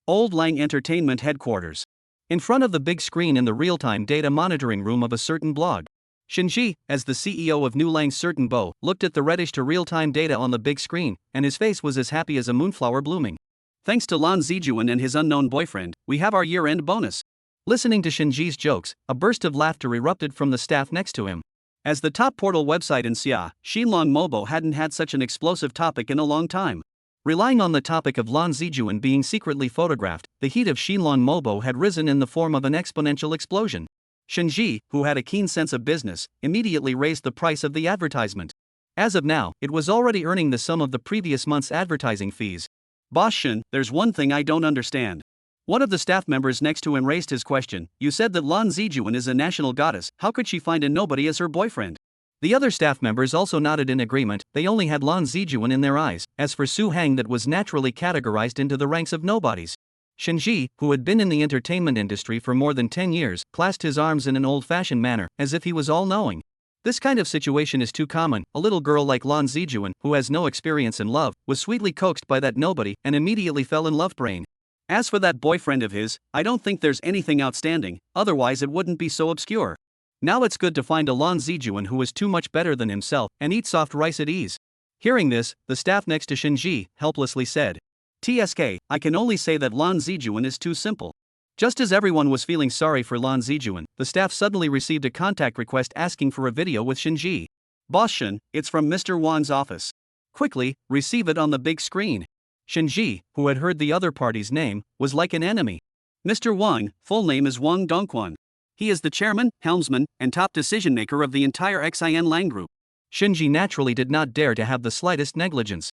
Old Lang Entertainment Headquarters. In front of the big screen in the real-time data monitoring room of a certain blog. Shinji, as the CEO of New Lang's Certain Bow, looked at the reddish to real-time data on the big screen, and his face was as happy as a moonflower blooming. Thanks to Lan Zijuan and his unknown boyfriend, we have our year-end bonus. Listening to Shinji's jokes, a burst of laughter erupted from the staff next to him. As the top portal website in Xia, Xinlong Mobo hadn't had such an explosive topic in a long time. Relying on the topic of Lan Zijuan being secretly photographed, the heat of Xinlong Mobo had risen in the form of an exponential explosion. Shinji, who had a keen sense of business, immediately raised the price of the advertisement. As of now, it was already earning the sum of the previous month's advertising fees. Boss Shin, there's one thing I don't understand. One of the staff members next to him raised his question. You said that Lan Zijuan is a national goddess, how could she find a nobody as her boyfriend? The other staff members also nodded in agreement. They only had Lan Zijuan in their eyes. As for Su Hang, that was naturally categorized into the ranks of nobodies. Shinji, who had been in the entertainment industry for more than 10 years, clasped his arms in an old-fashioned manner, as if he was all-knowing. This kind of situation is too common. A little girl like Lan Zijuan, who has no experience in love, was sweetly coaxed by that nobody, and immediately fell in love brain. As for that boyfriend of his, I don't think there's anything outstanding, otherwise it wouldn't be so obscure. Now it's good to find a Lan Zijuan who is too much better than himself, and eat soft rice at ease. Hearing this, the staff next to Shinji helplessly said, TSK, I can only say that Lan Zijuan is too simple. Just as everyone was feeling sorry for Lan Zijuan, the staff suddenly received a contact request asking for a video with Shinji. Boss Shin, it's from Mr. Wang's office. Quickly, receive it on the big screen. Shinji, who had heard the other party's name, was like an enemy. Mr. Wang, full name is Wang Dongquan. He is the chairman, helmsman, and top decision-maker of the entire Xin Lang Group. Shinji naturally did not dare to have the slightest negligence.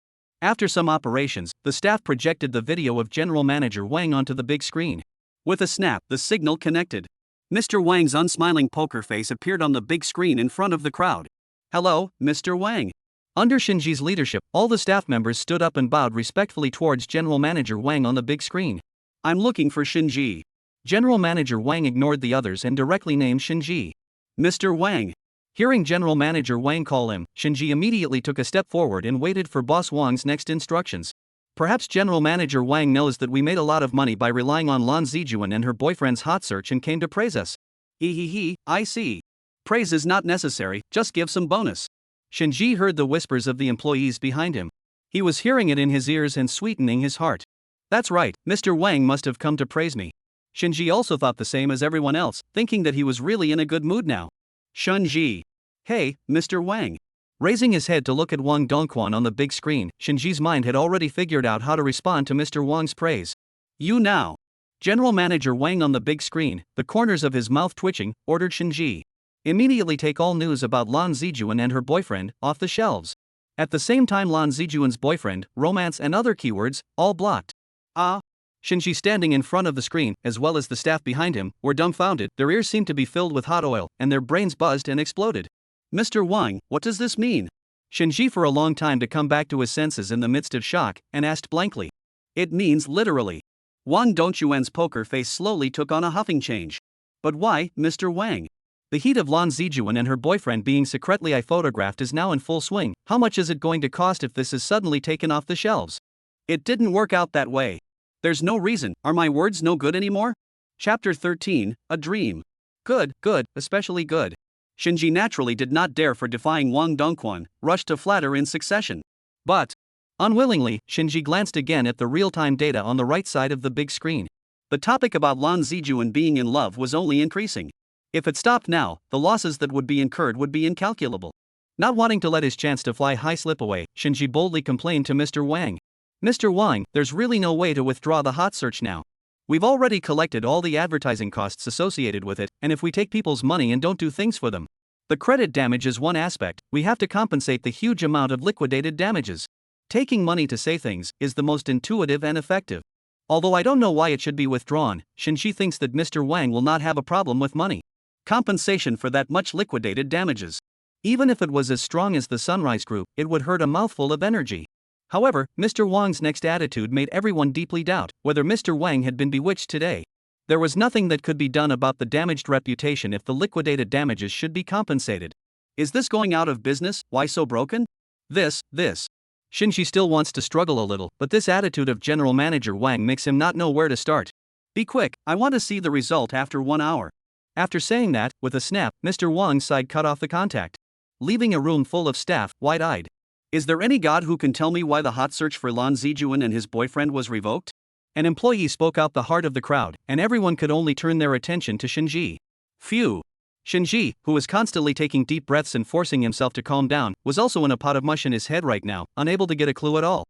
After some operations, the staff projected the video of General Manager Wang onto the big screen. With a snap, the signal connected. Mr. Wang's unsmiling poker face appeared on the big screen in front of the crowd. Hello, Mr. Wang. Under Shinji's leadership, all the staff members stood up and bowed respectfully towards General Manager Wang on the big screen. I'm looking for Shinji. General Manager Wang ignored the others and directly named Shinji. Mr. Wang. Hearing General Manager Wang call him, Shinji immediately took a step forward and waited for Boss Wang's next instructions. Perhaps General Manager Wang knows that we made a lot of money by relying on Lan Zijuan and her boyfriend's hot search and came to praise us. I see. Praise is not necessary, just give some bonus. Shinji heard the whispers of the employees behind him. He was hearing it in his ears and sweetening his heart. That's right, Mr. Wang must have come to praise me. Shinji also thought the same as everyone else, thinking that he was really in a good mood now. Shinji. Hey, Mr. Wang. Raising his head to look at Wang Dongquan on the big screen, Shinji's mind had already figured out how to respond to Mr. Wang's praise. You now. General Manager Wang on the big screen, the corners of his mouth twitching, ordered Shinji. Immediately take all news about Lan Zijuan and her boyfriend off the shelves. At the same time, Lan Zijuan's boyfriend, romance and other keywords, all blocked. Shinji, standing in front of the screen, as well as the staff behind him, were dumbfounded. Their ears seemed to be filled with hot oil, and their brains buzzed and exploded. Mr. Wang, what does this mean? Shinji for a long time to come back to his senses in the midst of shock, and asked blankly. It means literally. Wang Dongquan's poker face slowly took on a huffing change. But why, Mr. Wang? The heat of Lan Zijuan and her boyfriend being secretly photographed is now in full swing. How much is it going to cost if this is suddenly taken off the shelves? It didn't work out that way. There's no reason. Are my words no good anymore? Chapter 13, A Dream. Good, especially good. Shinji naturally did not dare for defying Wang Dongquan, rushed to flatter in succession. But, unwillingly, Shinji glanced again at the real-time data on the right side of the big screen. The topic about Lan Zijuan being in love was only increasing. If it stopped now, the losses that would be incurred would be incalculable. Not wanting to let his chance to fly high slip away, Shinji boldly complained to Mr. Wang. Mr. Wang, there's really no way to withdraw the hot search now. We've already collected all the advertising costs associated with it, and if we take people's money and don't do things for them, the credit damage is one aspect, we have to compensate the huge amount of liquidated damages. Taking money to say things is the most intuitive and effective. Although I don't know why it should be withdrawn, Shinji thinks that Mr. Wang will not have a problem with money compensation for that much liquidated damages. Even if it was as strong as the Sunrise Group, it would hurt a mouthful of energy. However, Mr. Wang's next attitude made everyone deeply doubt whether Mr. Wang had been bewitched today. There was nothing that could be done about the damaged reputation if the liquidated damages should be compensated. Is this going out of business? Why so broken? This. Shinji still wants to struggle a little, but this attitude of General Manager Wang makes him not know where to start. Be quick, I want to see the result after 1 hour. After saying that, with a snap, Mr. Wang's side cut off the contact, leaving a room full of staff, wide-eyed. Is there any god who can tell me why the hot search for Lan Zijuan and his boyfriend was revoked? An employee spoke out the heart of the crowd, and everyone could only turn their attention to Shinji. Phew. Shinji, who was constantly taking deep breaths and forcing himself to calm down, was also in a pot of mush in his head right now, unable to get a clue at all.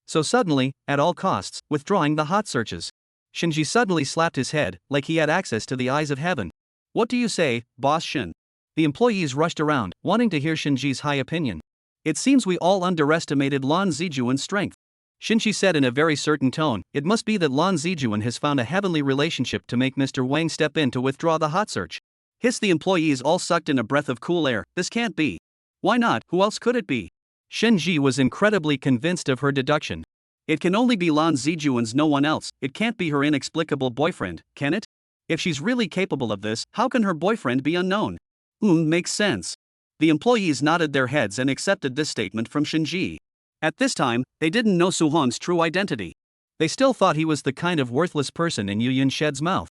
So suddenly, at all costs, withdrawing the hot searches. Shinji suddenly slapped his head, like he had access to the eyes of heaven. What do you say, Boss Shin? The employees rushed around, wanting to hear Shinji's high opinion. It seems we all underestimated Lan Zijuan's strength. Shinji said in a very certain tone, it must be that Lan Zijuan has found a heavenly relationship to make Mr. Wang step in to withdraw the hot search. Hiss, the employees all sucked in a breath of cool air. This can't be. Why not? Who else could it be? Shinji was incredibly convinced of her deduction. It can only be Lan Zijuan's, no one else. It can't be her inexplicable boyfriend, can it? If she's really capable of this, how can her boyfriend be unknown? Makes sense. The employees nodded their heads and accepted this statement from Shinji. At this time, they didn't know Suhong's true identity. They still thought he was the kind of worthless person in Yu Yunshed's mouth.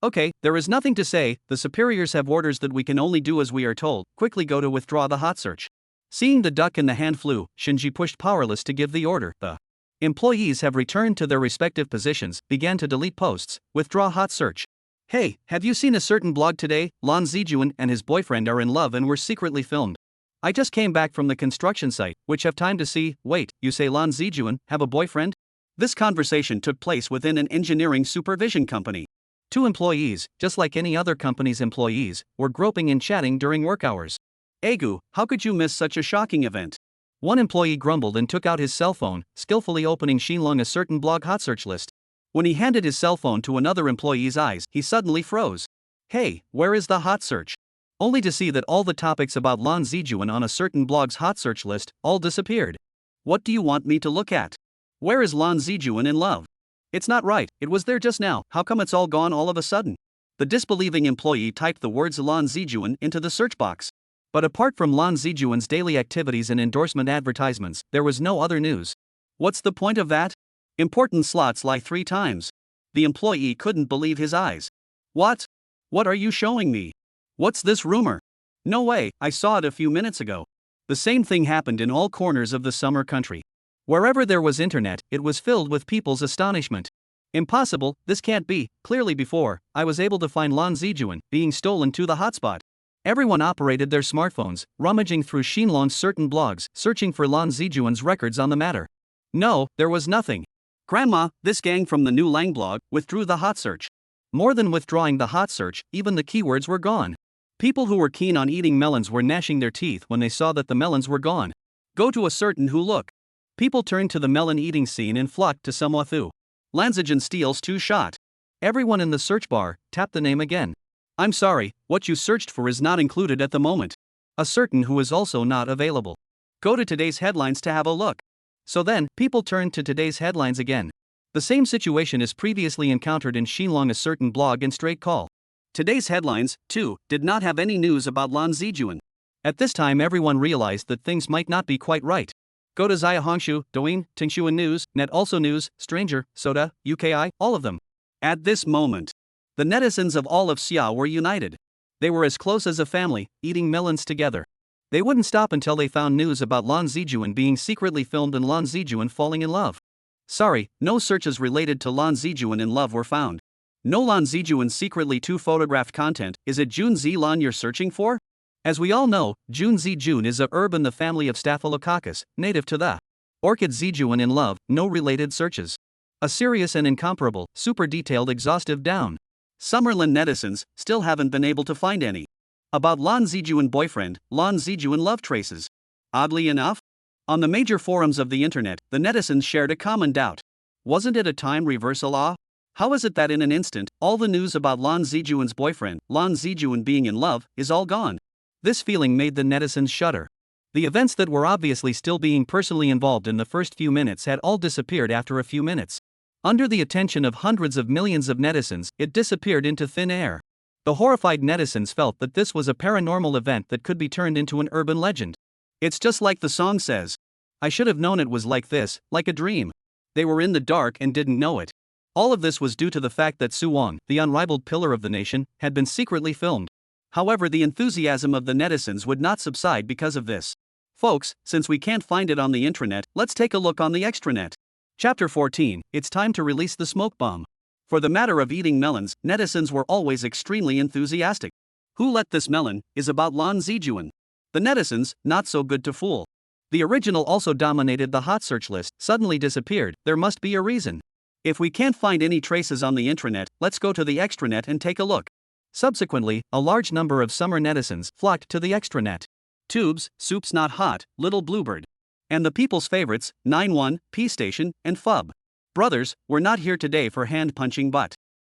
Okay, there is nothing to say, the superiors have orders that we can only do as we are told, quickly go to withdraw the hot search. Seeing the duck in the hand flew, Shinji pushed powerless to give the order. The employees have returned to their respective positions, began to delete posts, withdraw hot search. Hey, have you seen a certain blog today? Lan Zijuan and his boyfriend are in love and were secretly filmed. I just came back from the construction site, which have time to see. Wait, you say Lan Zijuan have a boyfriend? This conversation took place within an engineering supervision company. 2 employees, just like any other company's employees, were groping and chatting during work hours. Egu, how could you miss such a shocking event? One employee grumbled and took out his cell phone, skillfully opening Xinlong a certain blog hot search list. When he handed his cell phone to another employee's eyes, he suddenly froze. Hey, where is the hot search? Only to see that all the topics about Lan Zijuan on a certain blog's hot search list all disappeared. What do you want me to look at? Where is Lan Zijuan in love? It's not right, it was there just now, how come it's all gone all of a sudden? The disbelieving employee typed the words Lan Zijuan into the search box. But apart from Lan Zijuan's daily activities and endorsement advertisements, there was no other news. What's the point of that? Important slots lie 3 times. The employee couldn't believe his eyes. What? What are you showing me? What's this rumor? No way, I saw it a few minutes ago. The same thing happened in all corners of the summer country. Wherever there was internet, it was filled with people's astonishment. Impossible, this can't be. Clearly before, I was able to find Lan Zijuan being stolen to the hotspot. Everyone operated their smartphones, rummaging through Xinlong's certain blogs, searching for Lan Zijuan's records on the matter. No, there was nothing. Grandma, this gang from the new Lang blog withdrew the hot search. More than withdrawing the hot search, even the keywords were gone. People who were keen on eating melons were gnashing their teeth when they saw that the melons were gone. Go to a certain who look. People turned to the melon eating scene and flocked to Samwathu. Lanzijan steals 2 shot. Everyone in the search bar tapped the name again. I'm sorry, what you searched for is not included at the moment. A certain who is also not available. Go to today's headlines to have a look. So then, people turned to today's headlines again. The same situation is previously encountered in Xinlong, a certain blog and straight call. Today's headlines, too, did not have any news about Lan Zijuan. At this time everyone realized that things might not be quite right. Go to Zaya Hongshu, Douyin, Tingshuan News, Net Also News, Stranger, Soda, UKI, all of them. At this moment, the netizens of all of Xia were united. They were as close as a family, eating melons together. They wouldn't stop until they found news about Lan Zijuan being secretly filmed and Lan Zijuan falling in love. Sorry, no searches related to Lan Zijuan in love were found. No Lan Zijuan secretly 2 photographed content. Is it Jun Zilan you're searching for? As we all know, June is a herb in the family of Staphylococcus, native to the orchid Zijuan in love, no related searches. A serious and incomparable, super detailed exhaustive down. Summerland netizens still haven't been able to find any. About Lan Zijuan boyfriend, Lan Zijuan love traces. Oddly enough, on the major forums of the internet, the netizens shared a common doubt. Wasn't it a time reversal? How is it that in an instant, all the news about Lan Zijuan's boyfriend, Lan Zijuan being in love, is all gone? This feeling made the netizens shudder. The events that were obviously still being personally involved in the first few minutes had all disappeared after a few minutes. Under the attention of hundreds of millions of netizens, it disappeared into thin air. The horrified netizens felt that this was a paranormal event that could be turned into an urban legend. It's just like the song says. I should have known it was like this, like a dream. They were in the dark and didn't know it. All of this was due to the fact that Suwon, the unrivaled pillar of the nation, had been secretly filmed. However, the enthusiasm of the netizens would not subside because of this. Folks, since we can't find it on the intranet, let's take a look on the extranet. Chapter 14, it's time to release the smoke bomb. For the matter of eating melons, netizens were always extremely enthusiastic. Who Let This Melon is about Lan Zijuan. The netizens, not so good to fool. The original also dominated the hot search list, suddenly disappeared, there must be a reason. If we can't find any traces on the intranet, let's go to the extranet and take a look. Subsequently, a large number of summer netizens flocked to the extranet. Tubes, Soup's Not Hot, Little Bluebird. And the people's favorites, 9-1, P-Station, and Fub. Brothers, we're not here today for hand-punching but.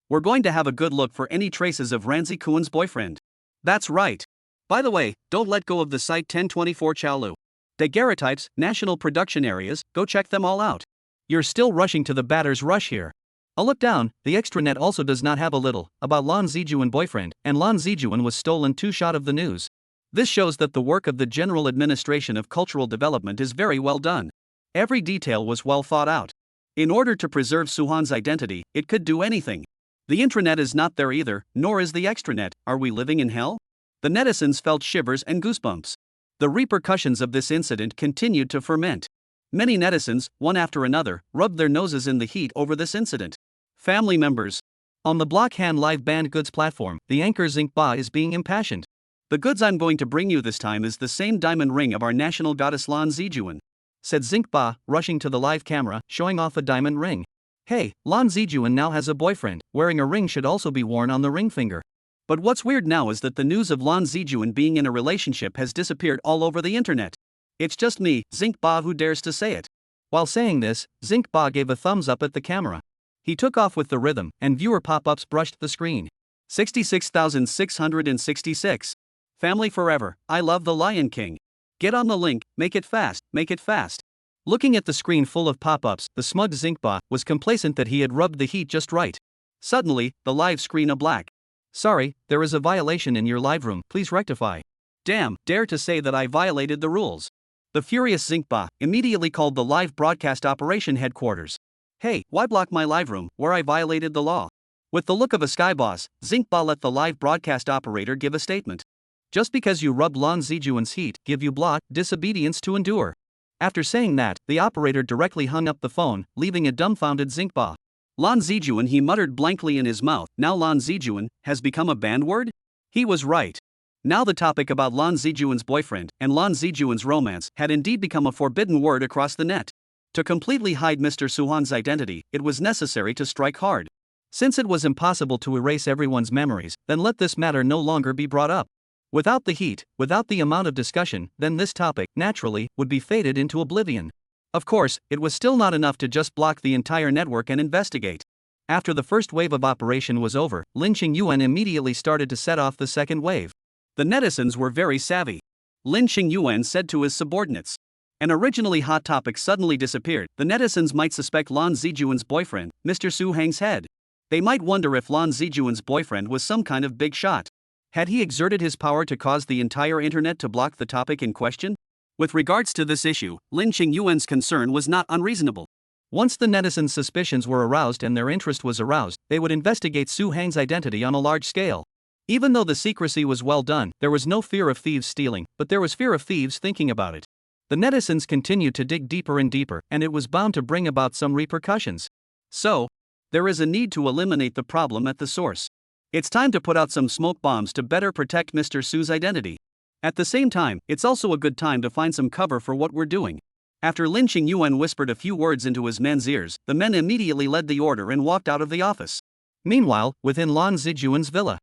We're going to have a good look for any traces of Ranzi Kuan's boyfriend. That's right. By the way, don't let go of the site 1024 Chaolu. Daguerreotypes, national production areas, go check them all out. You're still rushing to the batter's rush here. A look down, the extranet also does not have a little about Lan Zijuan boyfriend, and Lan Zijuan was stolen 2-shot of the news. This shows that the work of the General Administration of Cultural Development is very well done. Every detail was well thought out. In order to preserve Suhan's identity, it could do anything. The intranet is not there either, nor is the extranet. Are we living in hell? The netizens felt shivers and goosebumps. The repercussions of this incident continued to ferment. Many netizens, one after another, rubbed their noses in the heat over this incident. Family members. On the Blockhan Live Band Goods platform, the anchor Zinkba is being impassioned. The goods I'm going to bring you this time is the same diamond ring of our national goddess Lan Zijuan, said Zinkba, rushing to the live camera, showing off a diamond ring. Hey, Lan Zijuan now has a boyfriend, wearing a ring should also be worn on the ring finger. But what's weird now is that the news of Lan Zijuan being in a relationship has disappeared all over the internet. It's just me, Zinkba, who dares to say it. While saying this, Zinkba gave a thumbs up at the camera. He took off with the rhythm, and viewer pop-ups brushed the screen. 66,666. Family forever, I love the Lion King. Get on the link, make it fast, make it fast. Looking at the screen full of pop-ups, the smug Zinkba was complacent that he had rubbed the heat just right. Suddenly, the live screen a black. Sorry, there is a violation in your live room, please rectify. Damn, dare to say that I violated the rules. The furious Zinkba immediately called the live broadcast operation headquarters. Hey, why block my live room, where I violated the law? With the look of a sky boss, Zinkba let the live broadcast operator give a statement. Just because you rubbed Lan Zijuan's heat, give you blot, disobedience to endure. After saying that, the operator directly hung up the phone, leaving a dumbfounded Zinkba. Lan Zijuan, he muttered blankly in his mouth. Now Lan Zijuan has become a banned word? He was right. Now the topic about Lan Zijuan's boyfriend and Lan Zijuan's romance had indeed become a forbidden word across the net. To completely hide Mr. Suhan's identity, it was necessary to strike hard. Since it was impossible to erase everyone's memories, then let this matter no longer be brought up. Without the heat, without the amount of discussion, then this topic, naturally, would be faded into oblivion. Of course, it was still not enough to just block the entire network and investigate. After the first wave of operation was over, Lin Qingyuan immediately started to set off the second wave. The netizens were very savvy. Lin Qingyuan said to his subordinates. An originally hot topic suddenly disappeared. The netizens might suspect Lan Zijuan's boyfriend, Mr. Su Hang's head. They might wonder if Lan Zijuan's boyfriend was some kind of big shot. Had he exerted his power to cause the entire internet to block the topic in question? With regards to this issue, Lin Qingyuan's concern was not unreasonable. Once the netizens' suspicions were aroused and their interest was aroused, they would investigate Su Hang's identity on a large scale. Even though the secrecy was well done, there was no fear of thieves stealing, but there was fear of thieves thinking about it. The netizens continued to dig deeper and deeper, and it was bound to bring about some repercussions. So, there is a need to eliminate the problem at the source. It's time to put out some smoke bombs to better protect Mr. Su's identity. At the same time, it's also a good time to find some cover for what we're doing. After Lin Qingyuan whispered a few words into his men's ears, the men immediately led the order and walked out of the office. Meanwhile, within Lan Zijuan's villa.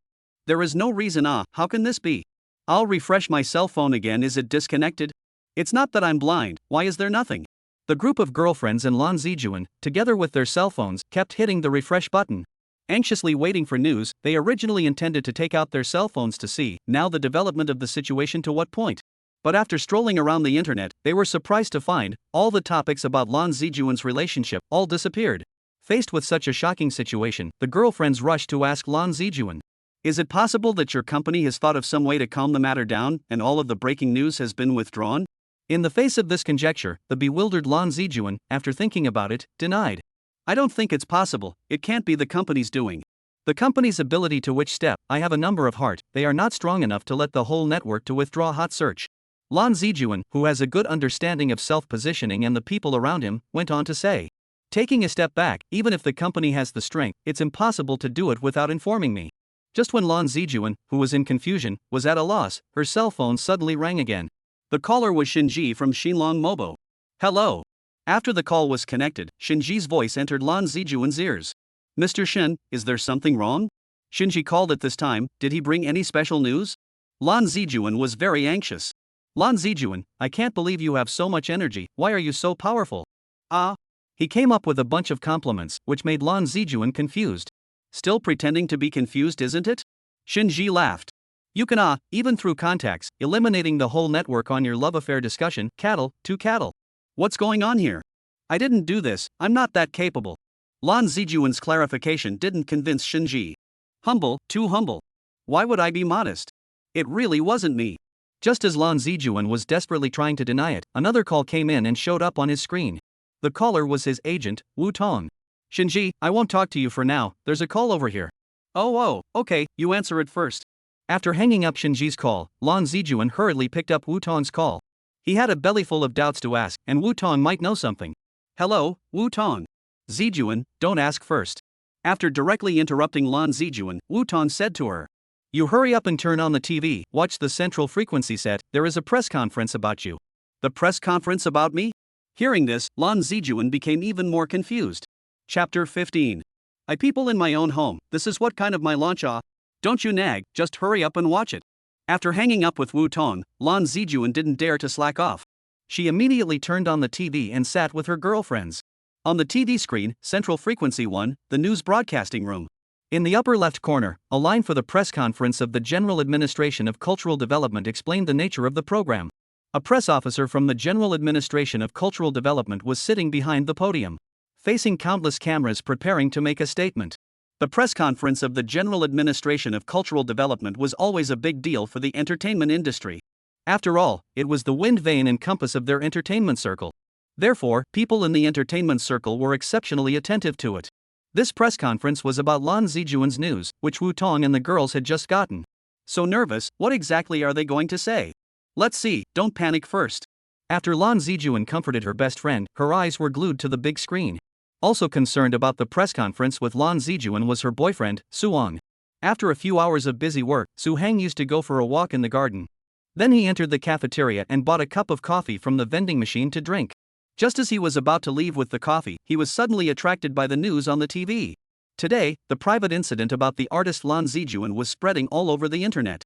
There is no reason. How can this be? I'll refresh my cell phone again. Is it disconnected? It's not that I'm blind, why is there nothing? The group of girlfriends in Lan Zijuan, together with their cell phones, kept hitting the refresh button. Anxiously waiting for news, they originally intended to take out their cell phones to see, now the development of the situation to what point. But after strolling around the internet, they were surprised to find, all the topics about Lan Zijuan's relationship, all disappeared. Faced with such a shocking situation, the girlfriends rushed to ask Lan Zijuan, is it possible that your company has thought of some way to calm the matter down, and all of the breaking news has been withdrawn? In the face of this conjecture, the bewildered Lan Zijuan, after thinking about it, denied. I don't think it's possible, it can't be the company's doing. The company's ability to which step, I have a number of heart, they are not strong enough to let the whole network to withdraw hot search. Lan Zijuan, who has a good understanding of self-positioning and the people around him, went on to say. Taking a step back, even if the company has the strength, it's impossible to do it without informing me. Just when Lan Zijuan, who was in confusion, was at a loss, her cell phone suddenly rang again. The caller was Shinji from Xinlong Mobo. Hello. After the call was connected, Shinji's voice entered Lan Zijuan's ears. Mr. Shin, is there something wrong? Shinji called at this time, did he bring any special news? Lan Zijuan was very anxious. Lan Zijuan, I can't believe you have so much energy, why are you so powerful? He came up with a bunch of compliments, which made Lan Zijuan confused. Still pretending to be confused, isn't it? Shinji laughed. You can even through contacts, eliminating the whole network on your love affair discussion, cattle to cattle. What's going on here? I didn't do this, I'm not that capable. Lan Zijuan's clarification didn't convince Shinji. Humble, too humble. Why would I be modest? It really wasn't me. Just as Lan Zijuan was desperately trying to deny it, another call came in and showed up on his screen. The caller was his agent, Wu Tong. Shinji, I won't talk to you for now, there's a call over here. Oh, okay, you answer it first. After hanging up Shinji's call, Lan Zijuan hurriedly picked up Wu Tong's call. He had a bellyful of doubts to ask, and Wu Tong might know something. Hello, Wu Tong. Zijuan, don't ask first. After directly interrupting Lan Zijuan, Wu Tong said to her. You hurry up and turn on the TV, watch the central frequency set, there is a press conference about you. The press conference about me? Hearing this, Lan Zijuan became even more confused. Chapter 15. I people in my own home, this is what kind of my launch Don't you nag, just hurry up and watch it. After hanging up with Wu Tong, Lan Zijuan didn't dare to slack off. She immediately turned on the TV and sat with her girlfriends. On the TV screen, Central Frequency 1, the news broadcasting room. In the upper left corner, a line for the press conference of the General Administration of Cultural Development explained the nature of the program. A press officer from the General Administration of Cultural Development was sitting behind the podium, facing countless cameras preparing to make a statement. The press conference of the General Administration of Cultural Development was always a big deal for the entertainment industry. After all, it was the wind, vane and compass of their entertainment circle. Therefore, people in the entertainment circle were exceptionally attentive to it. This press conference was about Lan Zijuan's news, which Wu Tong and the girls had just gotten. So nervous, what exactly are they going to say? Let's see, don't panic first. After Lan Zijuan comforted her best friend, her eyes were glued to the big screen. Also concerned about the press conference with Lan Zijuan was her boyfriend, Suang. After a few hours of busy work, Su Hang used to go for a walk in the garden. Then he entered the cafeteria and bought a cup of coffee from the vending machine to drink. Just as he was about to leave with the coffee, he was suddenly attracted by the news on the TV. Today, the private incident about the artist Lan Zijuan was spreading all over the internet.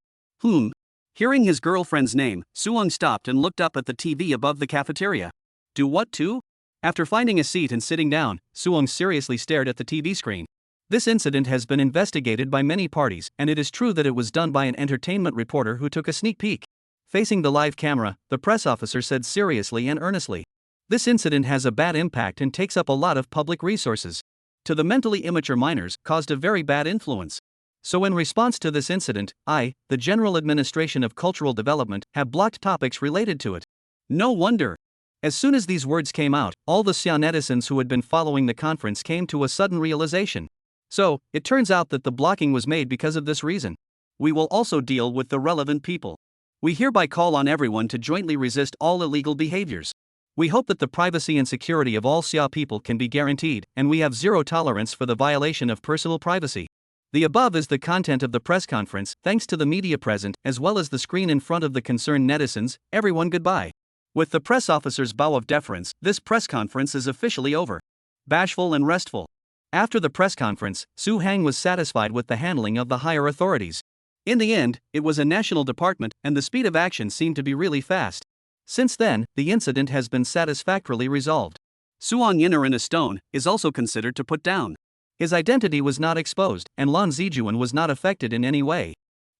Hearing his girlfriend's name, Suang stopped and looked up at the TV above the cafeteria. Do what to? After finding a seat and sitting down, Suang seriously stared at the TV screen. This incident has been investigated by many parties, and it is true that it was done by an entertainment reporter who took a sneak peek. Facing the live camera, the press officer said seriously and earnestly. This incident has a bad impact and takes up a lot of public resources. To the mentally immature minors, caused a very bad influence. So in response to this incident, I, the General Administration of Cultural Development, have blocked topics related to it. No wonder. As soon as these words came out, all the Xia netizens who had been following the conference came to a sudden realization. So, it turns out that the blocking was made because of this reason. We will also deal with the relevant people. We hereby call on everyone to jointly resist all illegal behaviors. We hope that the privacy and security of all Xia people can be guaranteed, and we have zero tolerance for the violation of personal privacy. The above is the content of the press conference. Thanks to the media present, as well as the screen in front of the concerned netizens, everyone goodbye. With the press officer's bow of deference, this press conference is officially over. Bashful and restful. After the press conference, Su Hang was satisfied with the handling of the higher authorities. In the end, it was a national department, and the speed of action seemed to be really fast. Since then, the incident has been satisfactorily resolved. Suan Yinner in a stone is also considered to put down. His identity was not exposed, and Lan Zijuan was not affected in any way.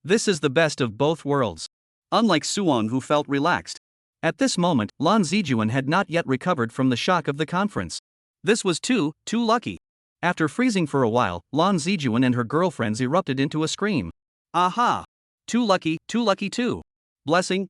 This is the best of both worlds. Unlike Suan, who felt relaxed. At this moment, Lan Zijuan had not yet recovered from the shock of the conference. This was too lucky. After freezing for a while, Lan Zijuan and her girlfriends erupted into a scream. Aha! Too lucky too. Blessing,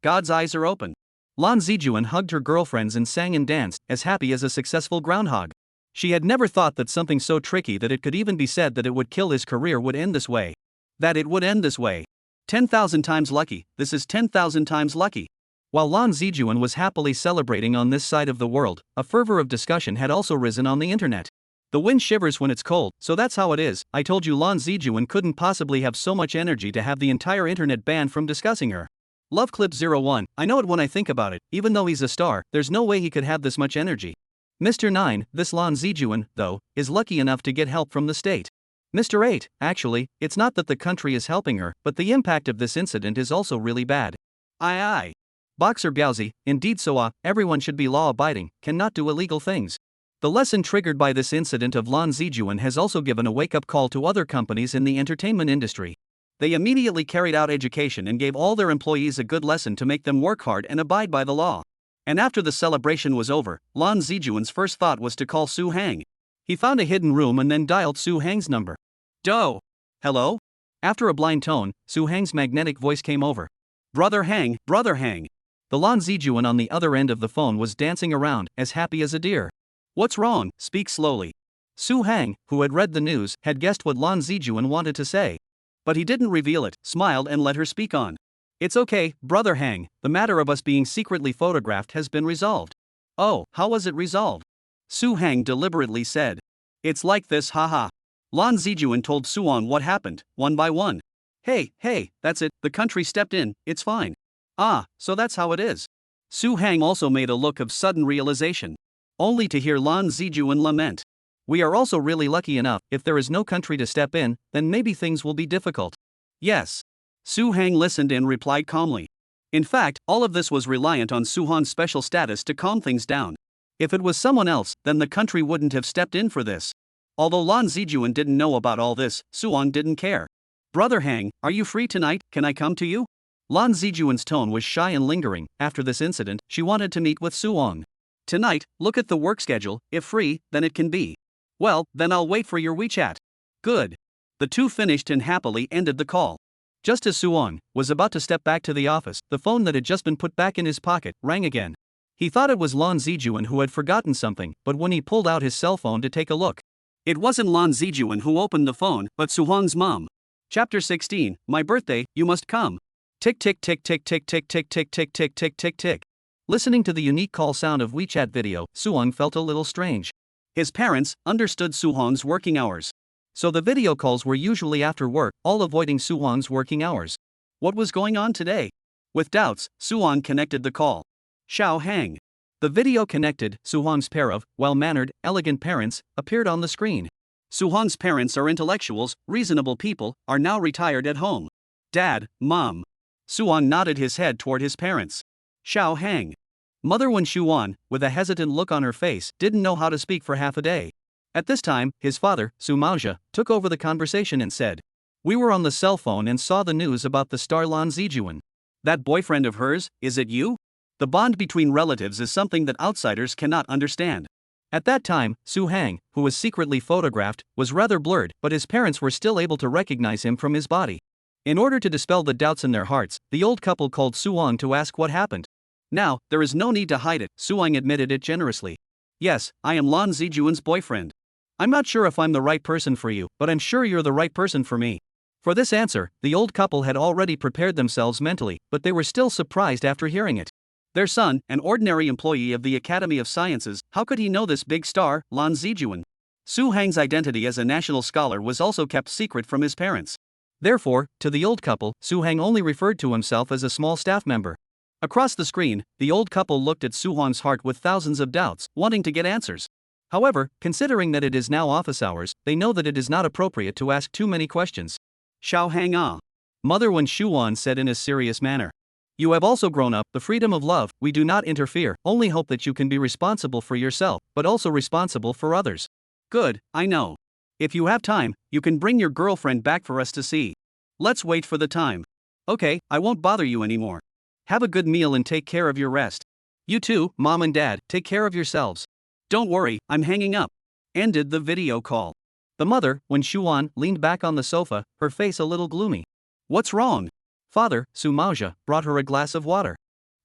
God's eyes are open. Lan Zijuan hugged her girlfriends and sang and danced, as happy as a successful groundhog. She had never thought that something so tricky that it could even be said that it would kill his career would end this way. That it would end this way. 10,000 times lucky, this is 10,000 times lucky. While Lan Zijuan was happily celebrating on this side of the world, a fervor of discussion had also risen on the internet. The wind shivers when it's cold, so that's how it is. I told you Lan Zijuan couldn't possibly have so much energy to have the entire internet banned from discussing her. Love Clip 01, I know it when I think about it, even though he's a star, there's no way he could have this much energy. Mr. 9, this Lan Zijuan, though, is lucky enough to get help from the state. Mr. 8, actually, it's not that the country is helping her, but the impact of this incident is also really bad. Aye. Boxer Biaozi, indeed everyone should be law-abiding, cannot do illegal things. The lesson triggered by this incident of Lan Zijuan has also given a wake-up call to other companies in the entertainment industry. They immediately carried out education and gave all their employees a good lesson to make them work hard and abide by the law. And after the celebration was over, Lan Zijuan's first thought was to call Su Hang. He found a hidden room and then dialed Su Hang's number. Do. Hello? After a blind tone, Su Hang's magnetic voice came over. Brother Hang. The Lan Zijuan on the other end of the phone was dancing around, as happy as a deer. What's wrong? Speak slowly. Su Hang, who had read the news, had guessed what Lan Zijuan wanted to say. But he didn't reveal it, smiled and let her speak on. It's okay, Brother Hang, the matter of us being secretly photographed has been resolved. Oh, how was it resolved? Su Hang deliberately said. It's like this, haha. Lan Zijuan told Suan what happened, one by one. Hey, that's it, the country stepped in, it's fine. Ah, so that's how it is. Su Hang also made a look of sudden realization. Only to hear Lan Zijuan lament. We are also really lucky enough, if there is no country to step in, then maybe things will be difficult. Yes. Su Hang listened and replied calmly. In fact, all of this was reliant on Suhan's special status to calm things down. If it was someone else, then the country wouldn't have stepped in for this. Although Lan Zijuan didn't know about all this, Suhan didn't care. Brother Hang, are you free tonight, can I come to you? Lan Zijuan's tone was shy and lingering. After this incident, she wanted to meet with Suan. Tonight, look at the work schedule, if free, then it can be. Well, then I'll wait for your WeChat. Good. The two finished and happily ended the call. Just as Suan was about to step back to the office, the phone that had just been put back in his pocket rang again. He thought it was Lan Zijuan who had forgotten something, but when he pulled out his cell phone to take a look, it wasn't Lan Zijuan who opened the phone, but Suhan's mom. Chapter 16, My birthday, you must come. Tick tick tick tick tick tick tick tick tick tick tick tick tick. Listening to the unique call sound of WeChat video, Suhan felt a little strange. His parents understood Suhan's working hours. So the video calls were usually after work, all avoiding Suhan's working hours. What was going on today? With doubts, Suhan connected the call. Xiao Hang. The video connected. Suhan's pair of well-mannered, elegant parents appeared on the screen. Suhan's parents are intellectuals, reasonable people, are now retired at home. Dad, Mom. Suhan nodded his head toward his parents. Xiao Hang. Mother Wen Shuan, with a hesitant look on her face, didn't know how to speak for half a day. At this time, his father, Su Maozhe, took over the conversation and said, We were on the cell phone and saw the news about the star Lan Zijuan. That boyfriend of hers, is it you? The bond between relatives is something that outsiders cannot understand. At that time, Su Hang, who was secretly photographed, was rather blurred, but his parents were still able to recognize him from his body. In order to dispel the doubts in their hearts, the old couple called Suang to ask what happened. Now, there is no need to hide it, Suang admitted it generously. Yes, I am Lan Zijuan's boyfriend. I'm not sure if I'm the right person for you, but I'm sure you're the right person for me. For this answer, the old couple had already prepared themselves mentally, but they were still surprised after hearing it. Their son, an ordinary employee of the Academy of Sciences, how could he know this big star, Lan Zijuan? Su Hang's identity as a national scholar was also kept secret from his parents. Therefore, to the old couple, Su Hang only referred to himself as a small staff member. Across the screen, the old couple looked at Su Hong's heart with thousands of doubts, wanting to get answers. However, considering that it is now office hours, they know that it is not appropriate to ask too many questions. Xiao Hang ah. Mother Wen Shuan said in a serious manner. You have also grown up, the freedom of love, we do not interfere, only hope that you can be responsible for yourself, but also responsible for others. Good, I know. If you have time, you can bring your girlfriend back for us to see. Let's wait for the time. Okay, I won't bother you anymore. Have a good meal and take care of your rest. You too, Mom and Dad, take care of yourselves. Don't worry, I'm hanging up. Ended the video call. The mother, when Shuan leaned back on the sofa, her face a little gloomy. What's wrong? Father, Su Maozhe, brought her a glass of water.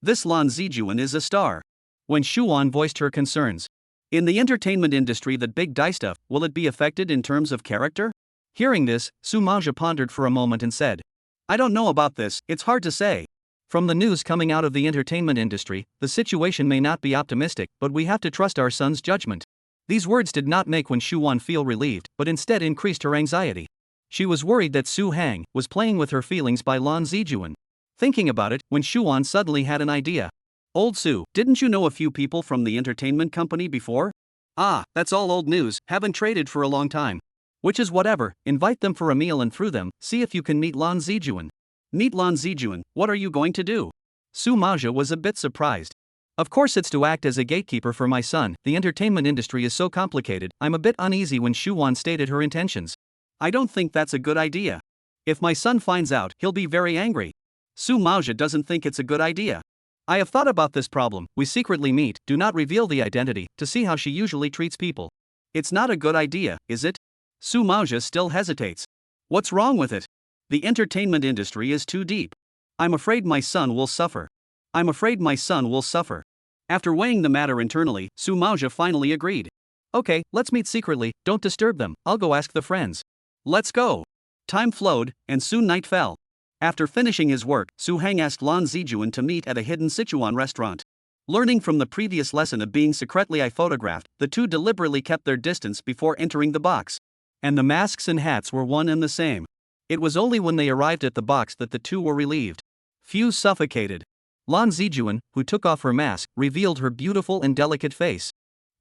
This Lan Zijuan is a star. When Shuan voiced her concerns. In the entertainment industry, that big die stuff, will it be affected in terms of character? Hearing this, Su Maozhe pondered for a moment and said, I don't know about this, it's hard to say. From the news coming out of the entertainment industry, the situation may not be optimistic, but we have to trust our son's judgment. These words did not make Wen Shuan feel relieved, but instead increased her anxiety. She was worried that Su Hang was playing with her feelings by Lan Zijuan. Thinking about it, Wen Shuan suddenly had an idea. Old Su, didn't you know a few people from the entertainment company before? Ah, that's all old news, haven't traded for a long time. Which is whatever, invite them for a meal and through them, see if you can meet Lan Zijuan. Meet Lan Zijuan, what are you going to do? Su Maozhe was a bit surprised. Of course it's to act as a gatekeeper for my son, the entertainment industry is so complicated, I'm a bit uneasy when Shuan stated her intentions. I don't think that's a good idea. If my son finds out, he'll be very angry. Su Maozhe doesn't think it's a good idea. I have thought about this problem, we secretly meet, do not reveal the identity, to see how she usually treats people. It's not a good idea, is it? Su Maozhe still hesitates. What's wrong with it? The entertainment industry is too deep. I'm afraid my son will suffer. I'm afraid my son will suffer. After weighing the matter internally, Su Maozhe finally agreed. Okay, let's meet secretly, don't disturb them, I'll go ask the friends. Let's go. Time flowed, and soon night fell. After finishing his work, Su Hang asked Lan Zijuan to meet at a hidden Sichuan restaurant. Learning from the previous lesson of being secretly photographed, the two deliberately kept their distance before entering the box. And the masks and hats were one and the same. It was only when they arrived at the box that the two were relieved. Few suffocated. Lan Zijuan, who took off her mask, revealed her beautiful and delicate face.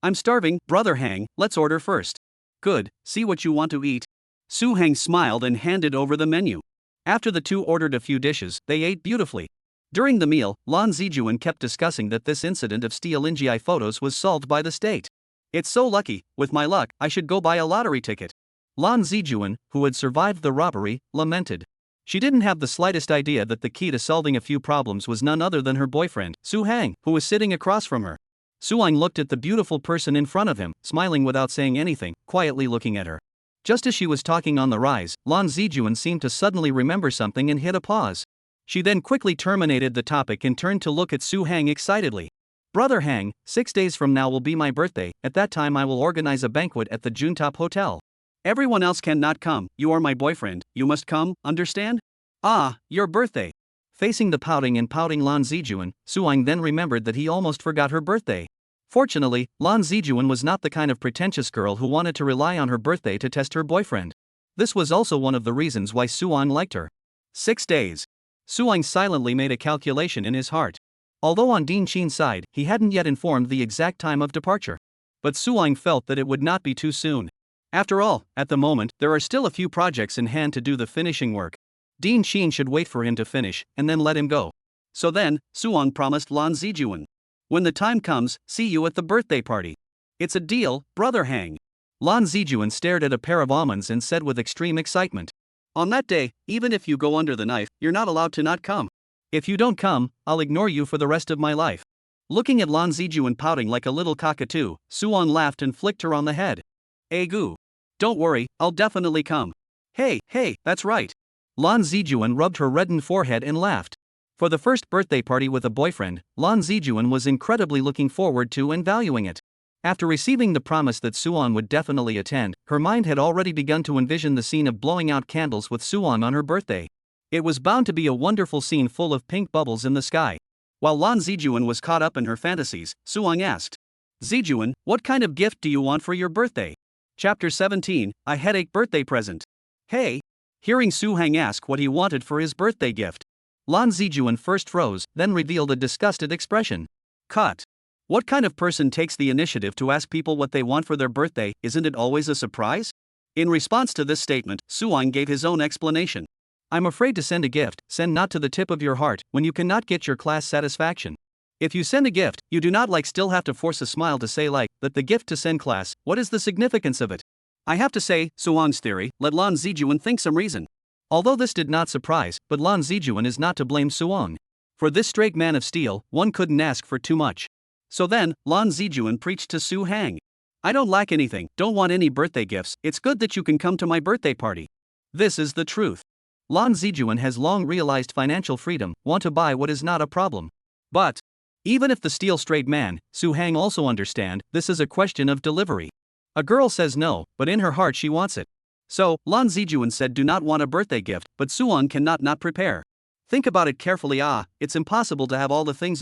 I'm starving, Brother Hang, let's order first. Good, see what you want to eat. Su Hang smiled and handed over the menu. After the two ordered a few dishes, they ate beautifully. During the meal, Lan Zijuan kept discussing that this incident of stealing photos was solved by the state. It's so lucky, with my luck, I should go buy a lottery ticket. Lan Zijuan, who had survived the robbery, lamented. She didn't have the slightest idea that the key to solving a few problems was none other than her boyfriend, Su Hang, who was sitting across from her. Su Hang looked at the beautiful person in front of him, smiling without saying anything, quietly looking at her. Just as she was talking on the rise, Lan Zijuan seemed to suddenly remember something and hit a pause. She then quickly terminated the topic and turned to look at Su Hang excitedly. Brother Hang, 6 days from now will be my birthday, at that time I will organize a banquet at the Juntop Hotel. Everyone else cannot come, you are my boyfriend, you must come, understand? Ah, your birthday. Facing the pouting Lan Zijuan, Su Hang then remembered that he almost forgot her birthday. Fortunately, Lan Zijuan was not the kind of pretentious girl who wanted to rely on her birthday to test her boyfriend. This was also one of the reasons why Su Hang liked her. 6 days. Su Hang silently made a calculation in his heart. Although on Din Qin's side, he hadn't yet informed the exact time of departure. But Su Hang felt that it would not be too soon. After all, at the moment, there are still a few projects in hand to do the finishing work. Din Qin should wait for him to finish, and then let him go. So then, Su Hang promised Lan Zijuan. When the time comes, see you at the birthday party. It's a deal, Brother Hang. Lan Zijuan stared at a pair of almonds and said with extreme excitement. On that day, even if you go under the knife, you're not allowed to not come. If you don't come, I'll ignore you for the rest of my life. Looking at Lan Zijuan pouting like a little cockatoo, Su Hang laughed and flicked her on the head. Gu. Don't worry, I'll definitely come. Hey, that's right. Lan Zijuan rubbed her reddened forehead and laughed. For the first birthday party with a boyfriend, Lan Zijuan was incredibly looking forward to and valuing it. After receiving the promise that Su Hang would definitely attend, her mind had already begun to envision the scene of blowing out candles with Su Hang on her birthday. It was bound to be a wonderful scene full of pink bubbles in the sky. While Lan Zijuan was caught up in her fantasies, Su Hang asked, Zijuan, what kind of gift do you want for your birthday? Chapter 17, A Headache Birthday Present. Hey! Hearing Soo-hang ask what he wanted for his birthday gift, Lan Zijuan first froze, then revealed a disgusted expression. Cut. What kind of person takes the initiative to ask people what they want for their birthday? Isn't it always a surprise? In response to this statement, Soo-hang gave his own explanation. I'm afraid to send a gift, send not to the tip of your heart, when you cannot get your class satisfaction. If you send a gift, you do not still have to force a smile to say that the gift to send class, what is the significance of it? I have to say, Soo-hang's theory, let Lan Zijuan think some reason. Although this did not surprise, but Lan Zijuan is not to blame Soo-hang. For this straight man of steel, one couldn't ask for too much. So then, Lan Zijuan preached to Soo-hang. I don't lack anything, don't want any birthday gifts, it's good that you can come to my birthday party. This is the truth. Lan Zijuan has long realized financial freedom, want to buy what is not a problem. But, even if the steel straight man, Soo-hang also understand, this is a question of delivery. A girl says no, but in her heart she wants it. So, Lan Zijuan said do not want a birthday gift, but Soo-hang cannot not prepare. Think about it carefully. It's impossible to have all the things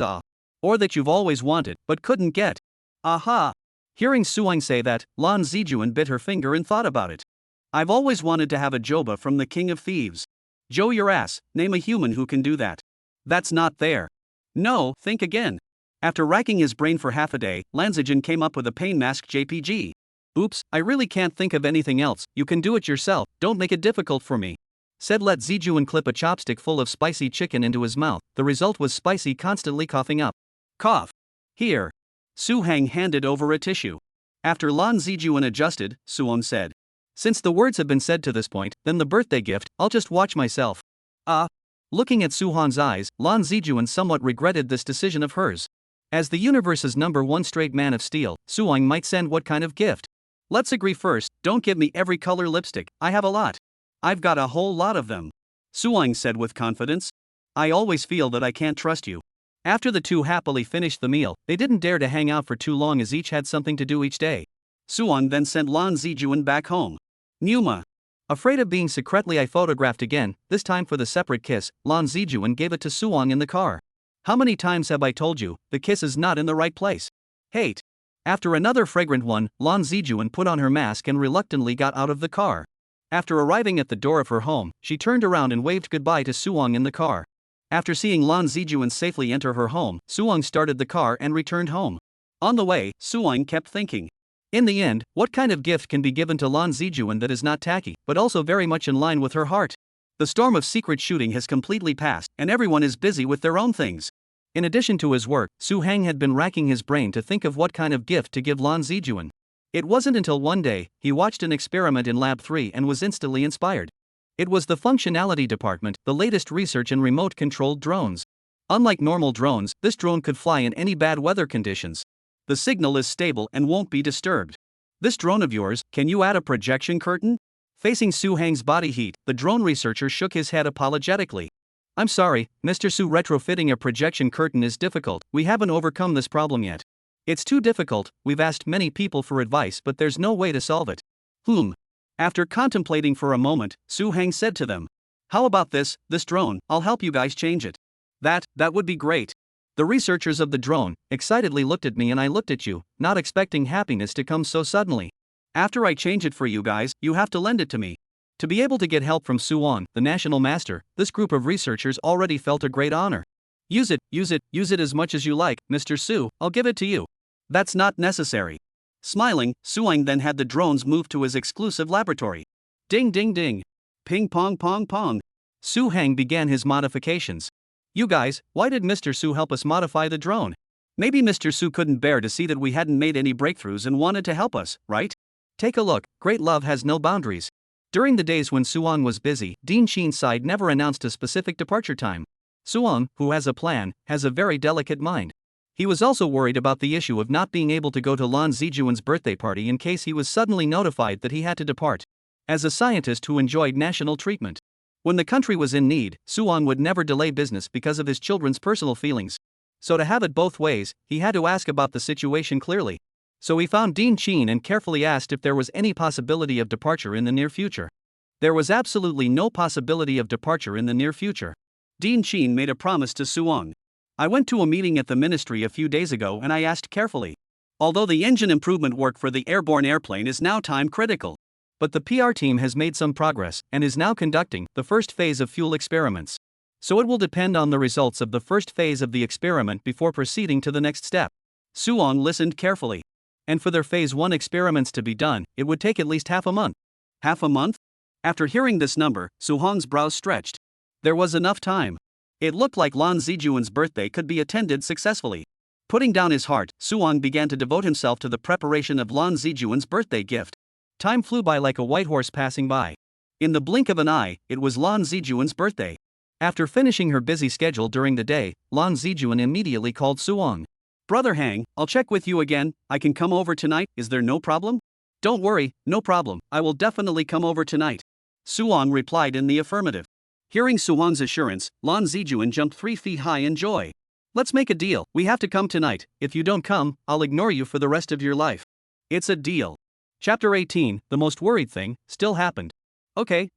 or that you've always wanted, but couldn't get. Aha! Hearing Soo-hang say that, Lan Zijuan bit her finger and thought about it. I've always wanted to have a joba from the king of thieves. Joe your ass, name a human who can do that. That's not there. No, think again. After racking his brain for half a day, Lan Zijuan came up with a pain mask JPG. Oops, I really can't think of anything else, you can do it yourself, don't make it difficult for me. Said let Zijuan clip a chopstick full of spicy chicken into his mouth, the result was spicy constantly coughing up. Cough. Here. Soo-hang handed over a tissue. After Lan Zijuan adjusted, Soo-hang said. Since the words have been said to this point, then the birthday gift, I'll just watch myself. Looking at Soo-hang's eyes, Lan Zijuan somewhat regretted this decision of hers. As the universe's #1 straight man of steel, Soo-hang might send what kind of gift? Let's agree first, don't give me every color lipstick, I have a lot. I've got a whole lot of them. Soo-hang said with confidence. I always feel that I can't trust you. After the two happily finished the meal, they didn't dare to hang out for too long as each had something to do each day. Soo-hang then sent Lan Zijuan back home. Numa. Afraid of being secretly photographed again, this time for the separate kiss, Lan Zijuan gave it to Soo-hang in the car. How many times have I told you, the kiss is not in the right place? Hate. After another fragrant one, Lan Zijuan put on her mask and reluctantly got out of the car. After arriving at the door of her home, she turned around and waved goodbye to Soo-hang in the car. After seeing Lan Zijuan safely enter her home, Soo-hang started the car and returned home. On the way, Soo-hang kept thinking. In the end, what kind of gift can be given to Lan Zijuan that is not tacky, but also very much in line with her heart? The storm of secret shooting has completely passed, and everyone is busy with their own things. In addition to his work, Soo-hang had been racking his brain to think of what kind of gift to give Lan Zijuan. It wasn't until one day, he watched an experiment in Lab 3 and was instantly inspired. It was the functionality department, the latest research in remote-controlled drones. Unlike normal drones, this drone could fly in any bad weather conditions. The signal is stable and won't be disturbed. This drone of yours, can you add a projection curtain? Facing Soo-hang's body heat, the drone researcher shook his head apologetically. I'm sorry, Mr. Soo, retrofitting a projection curtain is difficult, we haven't overcome this problem yet. It's too difficult, we've asked many people for advice but there's no way to solve it. After contemplating for a moment, Soo-hang said to them. How about this drone, I'll help you guys change it. That would be great. The researchers of the drone excitedly looked at me and I looked at you, not expecting happiness to come so suddenly. After I change it for you guys, you have to lend it to me. To be able to get help from Soo-hang, the national master, this group of researchers already felt a great honor. Use it as much as you like, Mr. Soo, I'll give it to you. That's not necessary. Smiling, Soo-hang then had the drones moved to his exclusive laboratory. Ding ding ding. Ping pong pong pong. Soo-hang began his modifications. You guys, why did Mr. Soo help us modify the drone? Maybe Mr. Soo couldn't bear to see that we hadn't made any breakthroughs and wanted to help us, right? Take a look, great love has no boundaries. During the days when Soo-hang was busy, Dean Sheen's side never announced a specific departure time. Soo-hang, who has a plan, has a very delicate mind. He was also worried about the issue of not being able to go to Lan Zijuan's birthday party in case he was suddenly notified that he had to depart. As a scientist who enjoyed national treatment, when the country was in need, Soo-hang would never delay business because of his children's personal feelings. So to have it both ways, he had to ask about the situation clearly. So he found Dean Sheen and carefully asked if there was any possibility of departure in the near future. There was absolutely no possibility of departure in the near future. Dean Sheen made a promise to Soo-hang. I went to a meeting at the ministry a few days ago and I asked carefully. Although the engine improvement work for the airborne airplane is now time critical. But the PR team has made some progress and is now conducting the first phase of fuel experiments. So it will depend on the results of the first phase of the experiment before proceeding to the next step. Suong listened carefully. And for their phase 1 experiments to be done, it would take at least half a month. Half a month? After hearing this number, Suhong's brows stretched. There was enough time. It looked like Lan Zijuan's birthday could be attended successfully. Putting down his heart, Suong began to devote himself to the preparation of Lan Zijuan's birthday gift. Time flew by like a white horse passing by. In the blink of an eye, it was Lan Zijuan's birthday. After finishing her busy schedule during the day, Lan Zijuan immediately called Suong. "Brother Hang, I'll check with you again. I can come over tonight, is there no problem?" "Don't worry, no problem, I will definitely come over tonight." Suong replied in the affirmative. Hearing Suong's assurance, Lan Zijuan jumped 3 feet high in joy. "Let's make a deal, we have to come tonight. If you don't come, I'll ignore you for the rest of your life." It's a deal. Chapter 18, the most worried thing, still happened. Okay,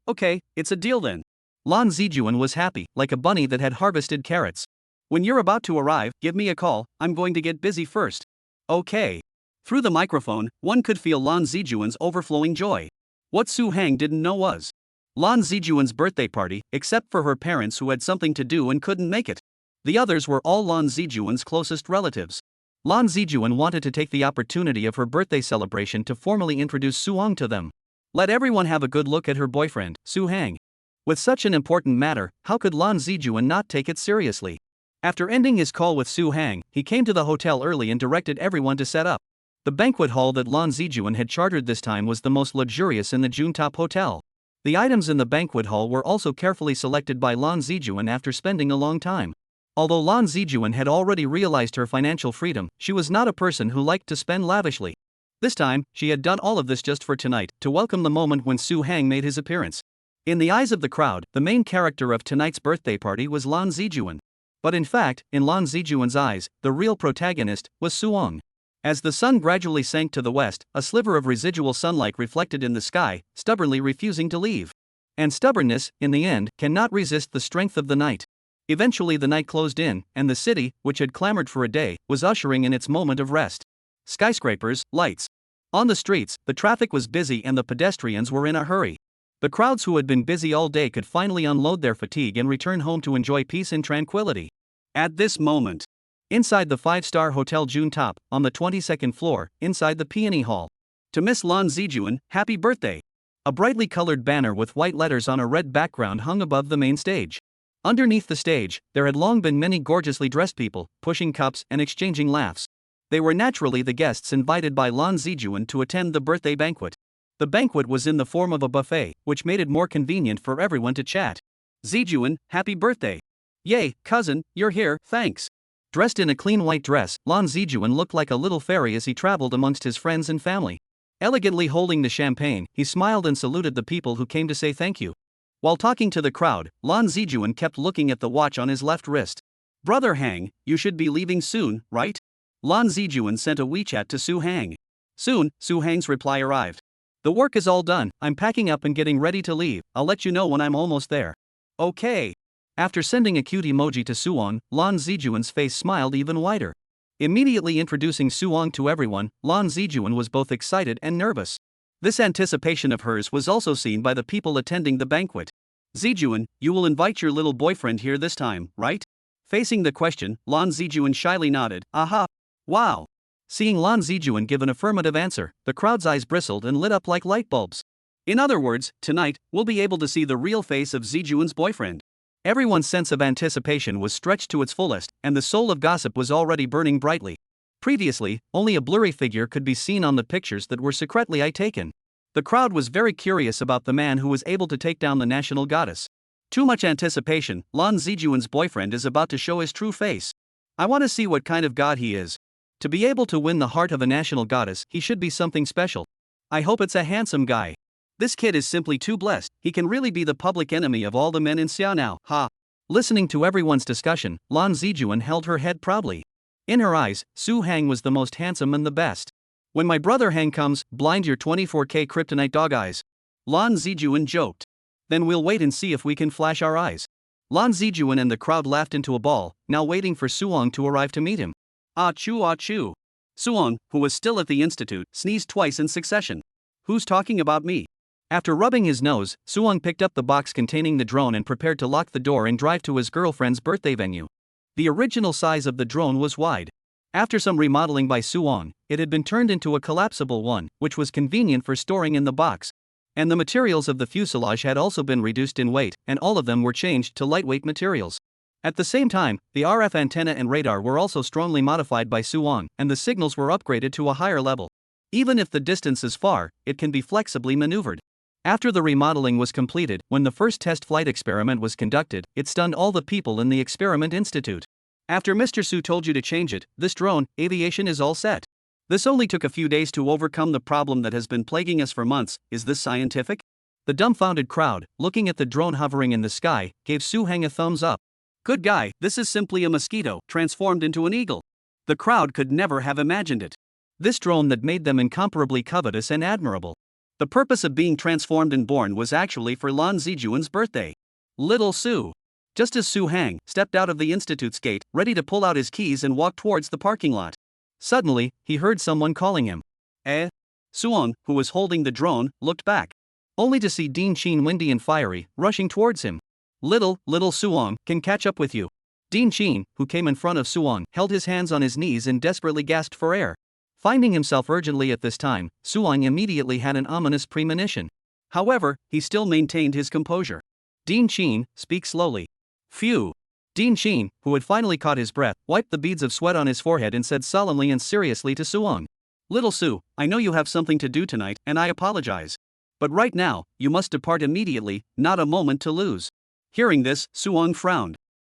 it's a deal then. Lan Zijuan was happy, like a bunny that had harvested carrots. "When you're about to arrive, give me a call, I'm going to get busy first." Okay. Through the microphone, one could feel Lan Zijuan's overflowing joy. What Su Hang didn't know was Lan Zijuan's birthday party, except for her parents who had something to do and couldn't make it. The others were all Lan Zijuan's closest relatives. Lan Zijuan wanted to take the opportunity of her birthday celebration to formally introduce Suong to them. Let everyone have a good look at her boyfriend, Su Hang. With such an important matter, how could Lan Zijuan not take it seriously? After ending his call with Su Hang, he came to the hotel early and directed everyone to set up. The banquet hall that Lan Zijuan had chartered this time was the most luxurious in the Juntop Hotel. The items in the banquet hall were also carefully selected by Lan Zijuan after spending a long time. Although Lan Zijuan had already realized her financial freedom, she was not a person who liked to spend lavishly. This time, she had done all of this just for tonight, to welcome the moment when Su Hang made his appearance. In the eyes of the crowd, the main character of tonight's birthday party was Lan Zijuan. But in fact, in Lan Zijuan's eyes, the real protagonist was Suong. As the sun gradually sank to the west, a sliver of residual sunlight reflected in the sky, stubbornly refusing to leave. And stubbornness, in the end, cannot resist the strength of the night. Eventually the night closed in, and the city, which had clamored for a day, was ushering in its moment of rest. Skyscrapers, lights. On the streets, the traffic was busy and the pedestrians were in a hurry. The crowds who had been busy all day could finally unload their fatigue and return home to enjoy peace and tranquility. At this moment, inside the 5-star Hotel Juntop, on the 22nd floor, inside the Peony Hall. To Miss Lan Zijuan, happy birthday! A brightly colored banner with white letters on a red background hung above the main stage. Underneath the stage, there had long been many gorgeously dressed people, pushing cups and exchanging laughs. They were naturally the guests invited by Lan Zijuan to attend the birthday banquet. The banquet was in the form of a buffet, which made it more convenient for everyone to chat. "Zijuan, happy birthday!" "Yay, cousin, you're here, thanks." Dressed in a clean white dress, Lan Zijuan looked like a little fairy as he traveled amongst his friends and family. Elegantly holding the champagne, he smiled and saluted the people who came to say thank you. While talking to the crowd, Lan Zijuan kept looking at the watch on his left wrist. "Brother Hang, you should be leaving soon, right?" Lan Zijuan sent a WeChat to Su Hang. Soon, Su Hang's reply arrived. "The work is all done, I'm packing up and getting ready to leave, I'll let you know when I'm almost there." Okay. After sending a cute emoji to Suong, Lan Zijuan's face smiled even wider. Immediately introducing Suong to everyone, Lan Zijuan was both excited and nervous. This anticipation of hers was also seen by the people attending the banquet. "Zijuan, you will invite your little boyfriend here this time, right?" Facing the question, Lan Zijuan shyly nodded. "Aha! Wow!" Seeing Lan Zijuan give an affirmative answer, the crowd's eyes bristled and lit up like light bulbs. In other words, tonight, we'll be able to see the real face of Zijuan's boyfriend. Everyone's sense of anticipation was stretched to its fullest, and the soul of gossip was already burning brightly. Previously, only a blurry figure could be seen on the pictures that were secretly taken. The crowd was very curious about the man who was able to take down the national goddess. Too much anticipation, Lan Zijuan's boyfriend is about to show his true face. I want to see what kind of god he is. To be able to win the heart of a national goddess, he should be something special. I hope it's a handsome guy. This kid is simply too blessed, he can really be the public enemy of all the men in Xianao, ha. Listening to everyone's discussion, Lan Zijuan held her head proudly. In her eyes, Su Hang was the most handsome and the best. "When my brother Hang comes, blind your 24K kryptonite dog eyes." Lan Zijuan joked. "Then we'll wait and see if we can flash our eyes." Lan Zijuan and the crowd laughed into a ball, now waiting for Suong to arrive to meet him. Ah choo. Suong, who was still at the institute, sneezed twice in succession. Who's talking about me? After rubbing his nose, Suong picked up the box containing the drone and prepared to lock the door and drive to his girlfriend's birthday venue. The original size of the drone was wide. After some remodeling by Suong, it had been turned into a collapsible one, which was convenient for storing in the box. And the materials of the fuselage had also been reduced in weight, and all of them were changed to lightweight materials. At the same time, the RF antenna and radar were also strongly modified by Suong, and the signals were upgraded to a higher level. Even if the distance is far, it can be flexibly maneuvered. After the remodeling was completed, when the first test flight experiment was conducted, it stunned all the people in the experiment institute. After Mr. Su told you to change it, this drone, aviation is all set. This only took a few days to overcome the problem that has been plaguing us for months. Is this scientific? The dumbfounded crowd, looking at the drone hovering in the sky, gave Su Hang a thumbs up. Good guy, this is simply a mosquito, transformed into an eagle. The crowd could never have imagined it. This drone that made them incomparably covetous and admirable. The purpose of being transformed and born was actually for Lan Zijuan's birthday. Little Su. Just as Su Hang stepped out of the institute's gate, ready to pull out his keys and walk towards the parking lot. Suddenly, he heard someone calling him. Suong, who was holding the drone, looked back. Only to see Dean Chin, windy and fiery, rushing towards him. Little Suong can catch up with you. Dean Chin, who came in front of Suong, held his hands on his knees and desperately gasped for air. Finding himself urgently at this time, Suong immediately had an ominous premonition. However, he still maintained his composure. Dean Chin, speak slowly. Phew. Dean Chin, who had finally caught his breath, wiped the beads of sweat on his forehead and said solemnly and seriously to Suong. Little Su, I know you have something to do tonight, and I apologize. But right now, you must depart immediately, not a moment to lose. Hearing this, Suong frowned.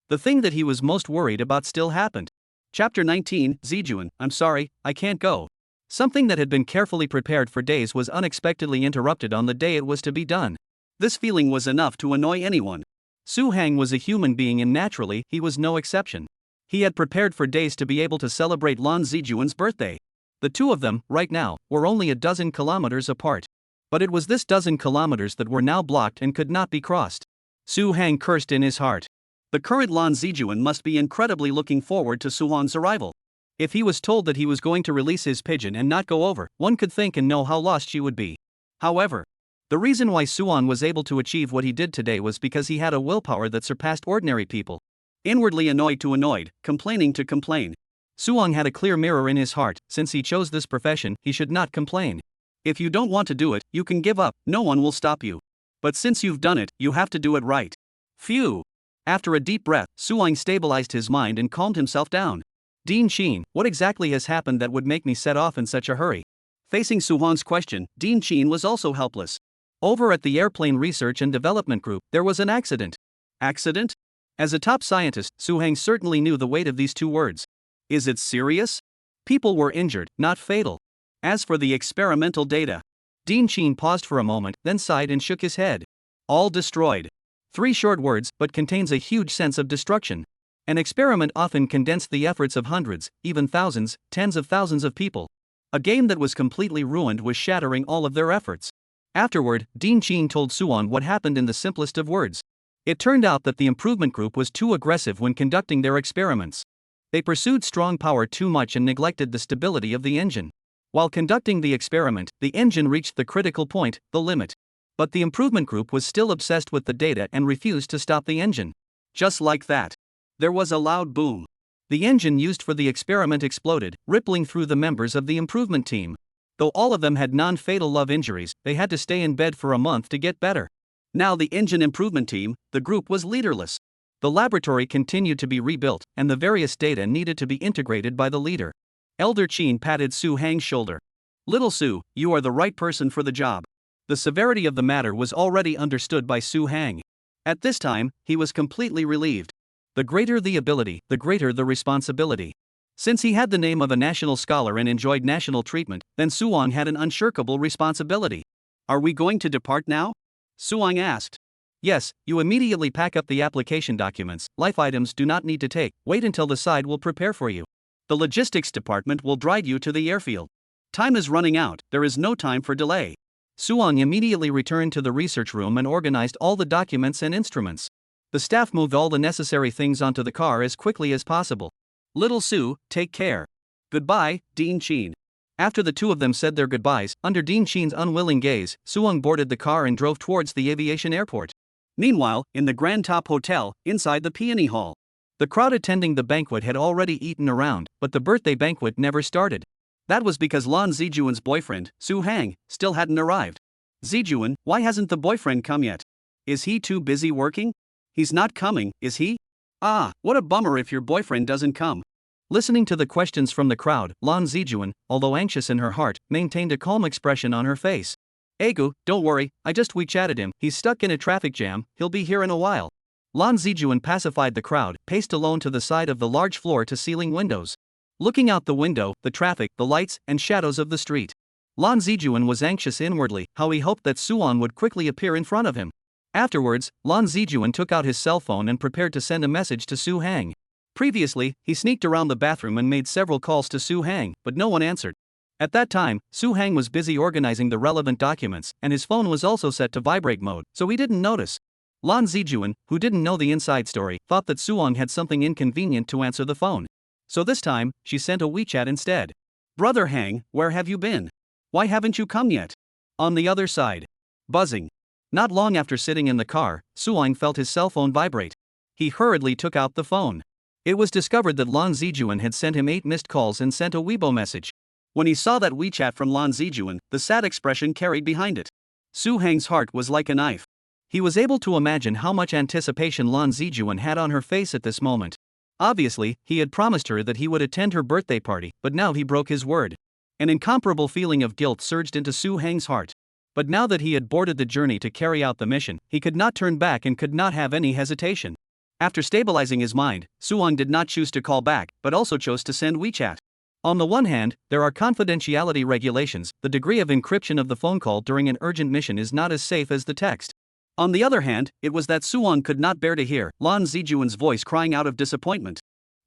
The thing that he was most worried about still happened. Chapter 19, Zijuan, I'm sorry, I can't go. Something that had been carefully prepared for days was unexpectedly interrupted on the day it was to be done. This feeling was enough to annoy anyone. Su Hang was a human being and naturally, he was no exception. He had prepared for days to be able to celebrate Lan Zijuan's birthday. The two of them, right now, were only a dozen kilometers apart. But it was this dozen kilometers that were now blocked and could not be crossed. Su Hang cursed in his heart. The current Lan Zijuan must be incredibly looking forward to Suong's arrival. If he was told that he was going to release his pigeon and not go over, one could think and know how lost she would be. However, the reason why Suong was able to achieve what he did today was because he had a willpower that surpassed ordinary people. Inwardly annoyed to annoyed, complaining to complain. Suong had a clear mirror in his heart. Since he chose this profession, he should not complain. If you don't want to do it, you can give up, no one will stop you. But since you've done it, you have to do it right. Phew. After a deep breath, Suong stabilized his mind and calmed himself down. Dean Chin, what exactly has happened that would make me set off in such a hurry? Facing Suong's question, Dean Chin was also helpless. Over at the Airplane Research and Development Group, there was an accident. Accident? As a top scientist, Su Hang certainly knew the weight of these two words. Is it serious? People were injured, not fatal. As for the experimental data, Dean Chin paused for a moment, then sighed and shook his head. All destroyed. 3 short words, but contains a huge sense of destruction. An experiment often condensed the efforts of hundreds, even thousands, tens of thousands of people. A game that was completely ruined was shattering all of their efforts. Afterward, Dean Chin told Suong what happened in the simplest of words. It turned out that the improvement group was too aggressive when conducting their experiments. They pursued strong power too much and neglected the stability of the engine. While conducting the experiment, the engine reached the critical point, the limit. But the improvement group was still obsessed with the data and refused to stop the engine. Just like that. There was a loud boom. The engine used for the experiment exploded, rippling through the members of the improvement team. Though all of them had non-fatal love injuries, they had to stay in bed for a month to get better. Now the engine improvement team, the group was leaderless. The laboratory continued to be rebuilt, and the various data needed to be integrated by the leader. Elder Chin patted Su Hang's shoulder. Little Su, you are the right person for the job. The severity of the matter was already understood by Su Hang. At this time, he was completely relieved. The greater the ability, the greater the responsibility. Since he had the name of a national scholar and enjoyed national treatment, then Suong had an unshirkable responsibility. Are we going to depart now? Suong asked. Yes, you immediately pack up the application documents. Life items do not need to take. Wait until the side will prepare for you. The logistics department will drive you to the airfield. Time is running out, there is no time for delay. Suong immediately returned to the research room and organized all the documents and instruments. The staff moved all the necessary things onto the car as quickly as possible. Little Su, take care. Goodbye, Dean Sheen. After the two of them said their goodbyes, under Dean Sheen's unwilling gaze, Suwon boarded the car and drove towards the aviation airport. Meanwhile, in the Grand Top Hotel, inside the Peony Hall, the crowd attending the banquet had already eaten around, but the birthday banquet never started. That was because Lan Zijuan's boyfriend, Su Hang, still hadn't arrived. Zijuan, why hasn't the boyfriend come yet? Is he too busy working? He's not coming, is he? Ah, what a bummer if your boyfriend doesn't come. Listening to the questions from the crowd, Lan Zijuan, although anxious in her heart, maintained a calm expression on her face. Egu, don't worry, I just WeChatted him, he's stuck in a traffic jam, he'll be here in a while. Lan Zijuan pacified the crowd, paced alone to the side of the large floor-to-ceiling windows. Looking out the window, the traffic, the lights, and shadows of the street. Lan Zijuan was anxious inwardly, how he hoped that Suwon would quickly appear in front of him. Afterwards, Lan Zijuan took out his cell phone and prepared to send a message to Su Hang. Previously, he sneaked around the bathroom and made several calls to Su Hang, but no one answered. At that time, Su Hang was busy organizing the relevant documents, and his phone was also set to vibrate mode, so he didn't notice. Lan Zijuan, who didn't know the inside story, thought that Suwon had something inconvenient to answer the phone. So this time, she sent a WeChat instead. Brother Hang, where have you been? Why haven't you come yet? On the other side. Buzzing. Not long after sitting in the car, Suwon felt his cell phone vibrate. He hurriedly took out the phone. It was discovered that Lan Zijuan had sent him 8 missed calls and sent a Weibo message. When he saw that WeChat from Lan Zijuan, the sad expression carried behind it. Su Hang's heart was like a knife. He was able to imagine how much anticipation Lan Zijuan had on her face at this moment. Obviously, he had promised her that he would attend her birthday party, but now he broke his word. An incomparable feeling of guilt surged into Su Hang's heart. But now that he had boarded the journey to carry out the mission, he could not turn back and could not have any hesitation. After stabilizing his mind, Suwon did not choose to call back, but also chose to send WeChat. On the one hand, there are confidentiality regulations, the degree of encryption of the phone call during an urgent mission is not as safe as the text. On the other hand, it was that Suwon could not bear to hear Lan Zijuan's voice crying out of disappointment.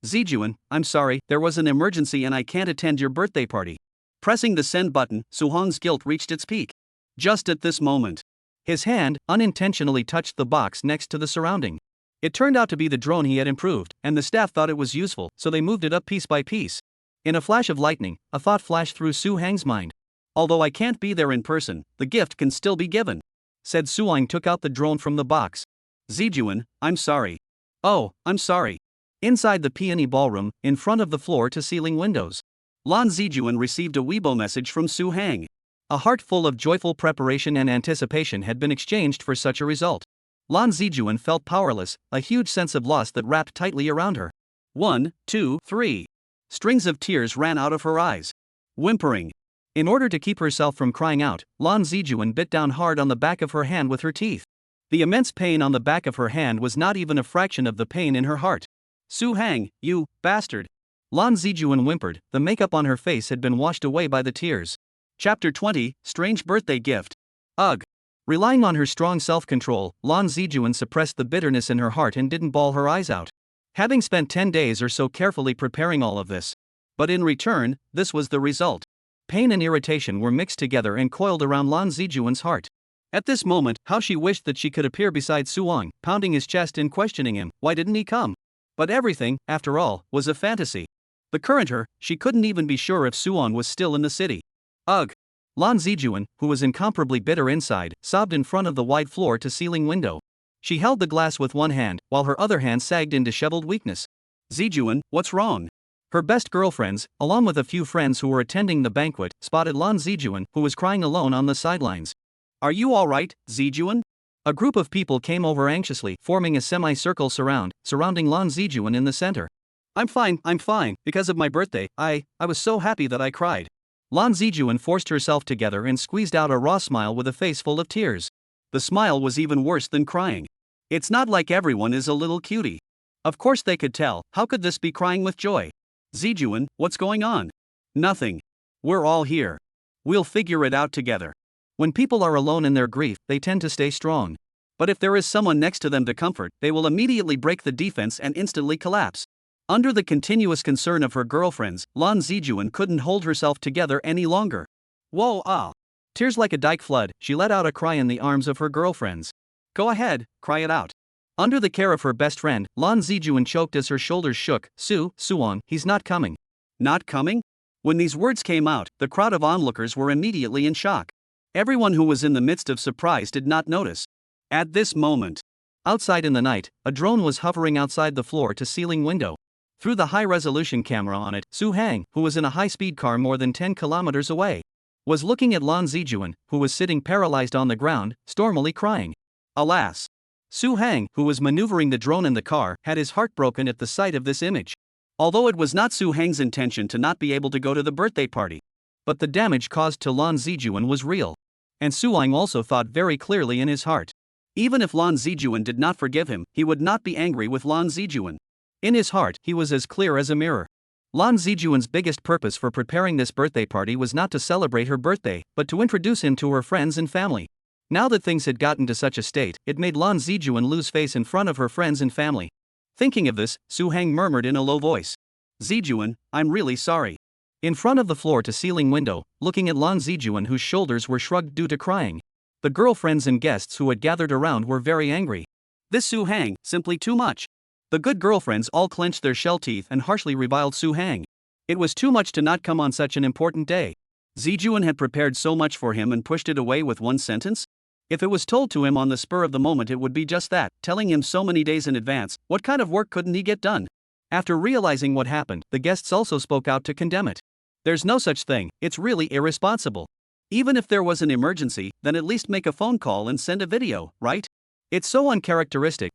Zijuan, I'm sorry, there was an emergency and I can't attend your birthday party. Pressing the send button, Suwon's guilt reached its peak. Just at this moment, his hand unintentionally touched the box next to the surrounding. It turned out to be the drone he had improved, and the staff thought it was useful, so they moved it up piece by piece. In a flash of lightning, a thought flashed through Su Hang's mind. Although I can't be there in person, the gift can still be given, said Suwon took out the drone from the box. Zijuan, I'm sorry. Oh, I'm sorry. Inside the Peony Ballroom, in front of the floor-to-ceiling windows, Lan Zijuan received a Weibo message from Su Hang. A heart full of joyful preparation and anticipation had been exchanged for such a result. Lan Zijuan felt powerless, a huge sense of loss that wrapped tightly around her. 1, 2, 3. Strings of tears ran out of her eyes. Whimpering. In order to keep herself from crying out, Lan Zijuan bit down hard on the back of her hand with her teeth. The immense pain on the back of her hand was not even a fraction of the pain in her heart. Su Hang, you bastard. Lan Zijuan whimpered, the makeup on her face had been washed away by the tears. Chapter 20, Strange Birthday Gift. Ugh. Relying on her strong self-control, Lan Zijuan suppressed the bitterness in her heart and didn't bawl her eyes out. Having spent 10 days or so carefully preparing all of this. But in return, this was the result. Pain and irritation were mixed together and coiled around Lan Zijuan's heart. At this moment, how she wished that she could appear beside Suwon, pounding his chest and questioning him, why didn't he come? But everything, after all, was a fantasy. The current her, she couldn't even be sure if Suwon was still in the city. Ugh. Lan Zijuan, who was incomparably bitter inside, sobbed in front of the wide floor-to-ceiling window. She held the glass with one hand, while her other hand sagged in disheveled weakness. Zijuan, what's wrong? Her best girlfriends, along with a few friends who were attending the banquet, spotted Lan Zijuan, who was crying alone on the sidelines. Are you alright, Zijuan? A group of people came over anxiously, forming a semicircle surrounding Lan Zijuan in the center. I'm fine, because of my birthday, I was so happy that I cried. Lan Zijuan forced herself together and squeezed out a raw smile with a face full of tears. The smile was even worse than crying. It's not like everyone is a little cutie. Of course they could tell, how could this be crying with joy? Zijuan, what's going on? Nothing. We're all here. We'll figure it out together. When people are alone in their grief, they tend to stay strong. But if there is someone next to them to comfort, they will immediately break the defense and instantly collapse. Under the continuous concern of her girlfriends, Lan Zijuan couldn't hold herself together any longer. Whoa, ah. Tears like a dike flood, she let out a cry in the arms of her girlfriends. Go ahead, cry it out. Under the care of her best friend, Lan Zijuan choked as her shoulders shook. Suwon, he's not coming. Not coming? When these words came out, the crowd of onlookers were immediately in shock. Everyone who was in the midst of surprise did not notice. At this moment, outside in the night, a drone was hovering outside the floor-to-ceiling window. Through the high-resolution camera on it, Su Hang, who was in a high-speed car more than 10 kilometers away, was looking at Lan Zijuan, who was sitting paralyzed on the ground, stormily crying. Alas! Su Hang, who was maneuvering the drone in the car, had his heart broken at the sight of this image. Although it was not Su Hang's intention to not be able to go to the birthday party, but the damage caused to Lan Zijuan was real. And Su Hang also thought very clearly in his heart. Even if Lan Zijuan did not forgive him, he would not be angry with Lan Zijuan. In his heart, he was as clear as a mirror. Lan Zijuan's biggest purpose for preparing this birthday party was not to celebrate her birthday, but to introduce him to her friends and family. Now that things had gotten to such a state, it made Lan Zijuan lose face in front of her friends and family. Thinking of this, Su Hang murmured in a low voice, "Zijuan, I'm really sorry." In front of the floor-to-ceiling window, looking at Lan Zijuan, whose shoulders were shrugged due to crying, the girlfriends and guests who had gathered around were very angry. This Su Hang, simply too much. The good girlfriends all clenched their shell teeth and harshly reviled Su Hang. It was too much to not come on such an important day. Zijuan had prepared so much for him and pushed it away with one sentence? If it was told to him on the spur of the moment, it would be just that, telling him so many days in advance. What kind of work couldn't he get done? After realizing what happened, the guests also spoke out to condemn it. There's no such thing, it's really irresponsible. Even if there was an emergency, then at least make a phone call and send a video, right? It's so uncharacteristic,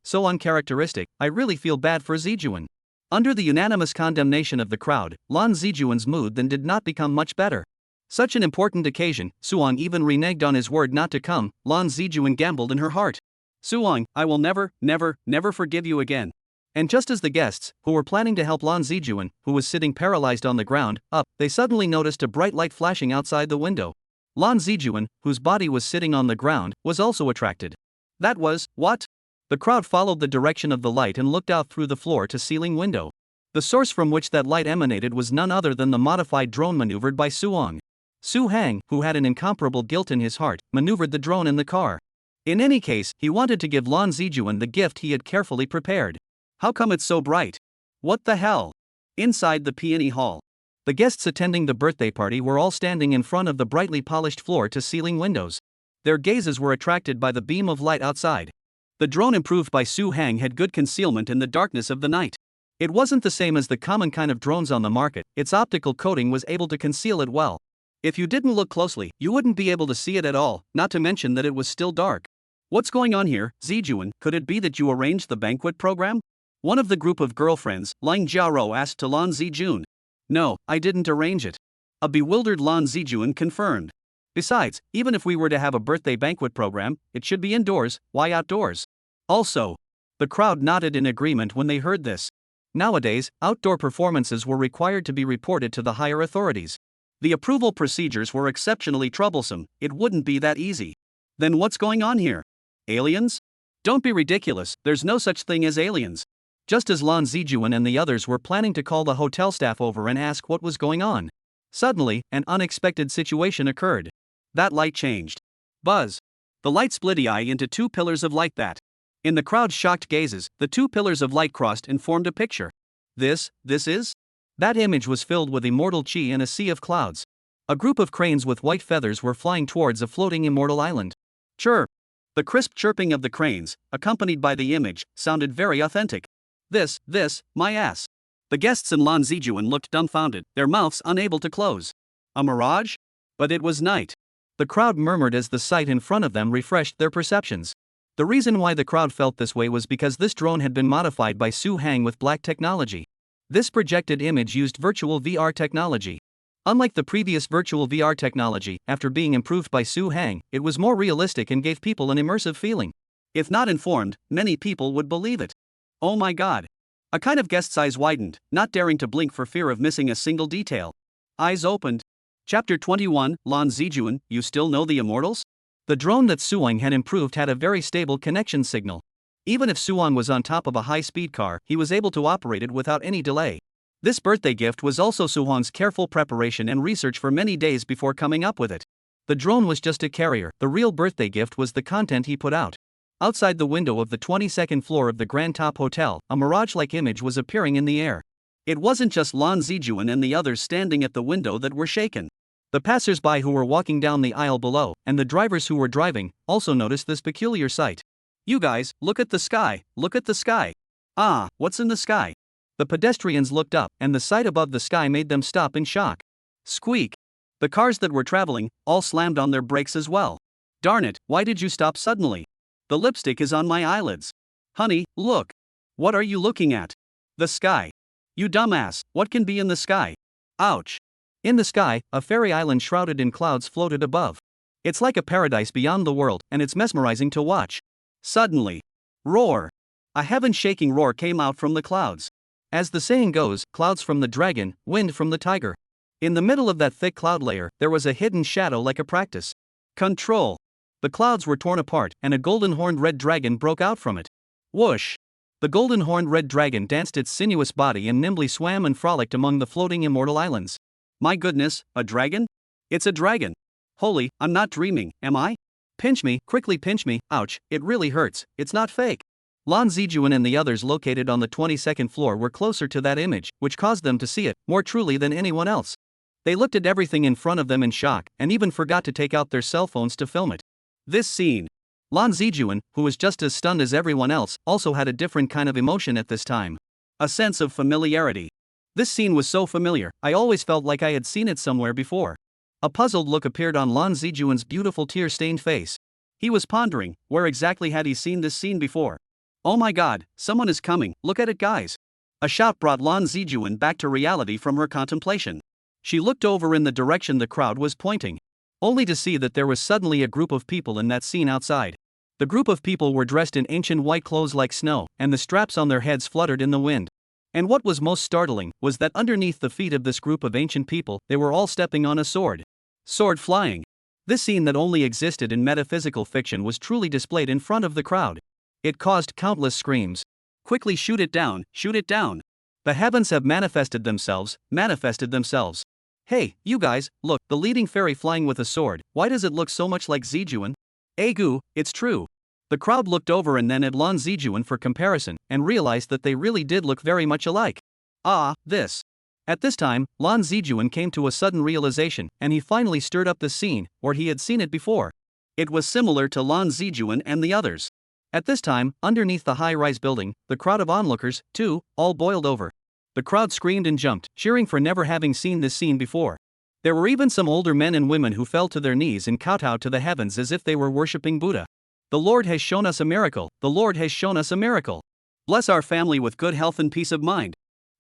I really feel bad for Zijuan. Under the unanimous condemnation of the crowd, Lan Zijuan's mood then did not become much better. Such an important occasion, Suong even reneged on his word not to come. Lan Zijuan gambled in her heart. "Suong, I will never forgive you again." And just as the guests, who were planning to help Lan Zijuan, who was sitting paralyzed on the ground, up, they suddenly noticed a bright light flashing outside the window. Lan Zijuan, whose body was sitting on the ground, was also attracted. That was, what? The crowd followed the direction of the light and looked out through the floor-to-ceiling window. The source from which that light emanated was none other than the modified drone maneuvered by Suong. Su Hang, who had an incomparable guilt in his heart, maneuvered the drone in the car. In any case, he wanted to give Lan Zijuan the gift he had carefully prepared. How come it's so bright? What the hell? Inside the peony hall, the guests attending the birthday party were all standing in front of the brightly polished floor-to-ceiling windows. Their gazes were attracted by the beam of light outside. The drone improved by Su Hang had good concealment in the darkness of the night. It wasn't the same as the common kind of drones on the market, its optical coating was able to conceal it well. If you didn't look closely, you wouldn't be able to see it at all, not to mention that it was still dark. What's going on here, Zijuan? Could it be that you arranged the banquet program? One of the group of girlfriends, Ling Jiaro, asked to Lan Zijun. No, I didn't arrange it. A bewildered Lan Zijuan confirmed. Besides, even if we were to have a birthday banquet program, it should be indoors. Why outdoors? Also, the crowd nodded in agreement when they heard this. Nowadays, outdoor performances were required to be reported to the higher authorities. The approval procedures were exceptionally troublesome. It wouldn't be that easy. Then what's going on here? Aliens? Don't be ridiculous, there's no such thing as aliens. Just as Lan Zijuan and the others were planning to call the hotel staff over and ask what was going on, suddenly, an unexpected situation occurred. That light changed. Buzz. The light split into two pillars of light that. In the crowd's shocked gazes, the two pillars of light crossed and formed a picture. This is? That image was filled with immortal chi and a sea of clouds. A group of cranes with white feathers were flying towards a floating immortal island. Chirp. The crisp chirping of the cranes, accompanied by the image, sounded very authentic. This, my ass. The guests and Lan Zijuan looked dumbfounded, their mouths unable to close. A mirage? But it was night. The crowd murmured as the sight in front of them refreshed their perceptions. The reason why the crowd felt this way was because this drone had been modified by Su Hang with black technology. This projected image used virtual VR technology. Unlike the previous virtual VR technology, after being improved by Su Hang, it was more realistic and gave people an immersive feeling. If not informed, many people would believe it. Oh my god. A kind of guest's eyes widened, not daring to blink for fear of missing a single detail. Eyes opened. Chapter 21, Lan Zijuan, you still know the immortals? The drone that Suong had improved had a very stable connection signal. Even if Suong was on top of a high-speed car, he was able to operate it without any delay. This birthday gift was also Suong's careful preparation and research for many days before coming up with it. The drone was just a carrier, the real birthday gift was the content he put out. Outside the window of the 22nd floor of the Grand Top Hotel, a mirage-like image was appearing in the air. It wasn't just Lan Zijuan and the others standing at the window that were shaken. The passers-by who were walking down the aisle below, and the drivers who were driving, also noticed this peculiar sight. You guys, look at the sky, look at the sky. Ah, what's in the sky? The pedestrians looked up, and the sight above the sky made them stop in shock. Squeak! The cars that were traveling, all slammed on their brakes as well. Darn it, why did you stop suddenly? The lipstick is on my eyelids. Honey, look. What are you looking at? The sky. You dumbass, what can be in the sky? Ouch. In the sky, a fairy island shrouded in clouds floated above. It's like a paradise beyond the world, and it's mesmerizing to watch. Suddenly, roar! A heaven-shaking roar came out from the clouds. As the saying goes, clouds from the dragon, wind from the tiger. In the middle of that thick cloud layer, there was a hidden shadow like a practice. Control! The clouds were torn apart, and a golden-horned red dragon broke out from it. Whoosh! The golden-horned red dragon danced its sinuous body and nimbly swam and frolicked among the floating immortal islands. My goodness, a dragon? It's a dragon. Holy, I'm not dreaming, am I? Pinch me, quickly pinch me, ouch, it really hurts, it's not fake. Lan Zijuan and the others located on the 22nd floor were closer to that image, which caused them to see it more truly than anyone else. They looked at everything in front of them in shock, and even forgot to take out their cell phones to film it. This scene. Lan Zijuan, who was just as stunned as everyone else, also had a different kind of emotion at this time. A sense of familiarity. This scene was so familiar, I always felt like I had seen it somewhere before. A puzzled look appeared on Lan Zijuan's beautiful tear-stained face. He was pondering, where exactly had he seen this scene before? Oh my god, someone is coming, look at it guys. A shout brought Lan Zijuan back to reality from her contemplation. She looked over in the direction the crowd was pointing, only to see that there was suddenly a group of people in that scene outside. The group of people were dressed in ancient white clothes like snow, and the straps on their heads fluttered in the wind. And what was most startling was that underneath the feet of this group of ancient people, they were all stepping on a sword. Sword flying. This scene that only existed in metaphysical fiction was truly displayed in front of the crowd. It caused countless screams. Quickly shoot it down, shoot it down. The heavens have manifested themselves, manifested themselves. Hey, you guys, look, the leading fairy flying with a sword, why does it look so much like Zijuan? Egu, it's true. The crowd looked over and then at Lan Zijuan for comparison, and realized that they really did look very much alike. Ah, this. At this time, Lan Zijuan came to a sudden realization, and he finally stirred up the scene, where he had seen it before. It was similar to Lan Zijuan and the others. At this time, underneath the high-rise building, the crowd of onlookers, too, all boiled over. The crowd screamed and jumped, cheering for never having seen this scene before. There were even some older men and women who fell to their knees and kowtowed to the heavens as if they were worshipping Buddha. The Lord has shown us a miracle, the Lord has shown us a miracle. Bless our family with good health and peace of mind.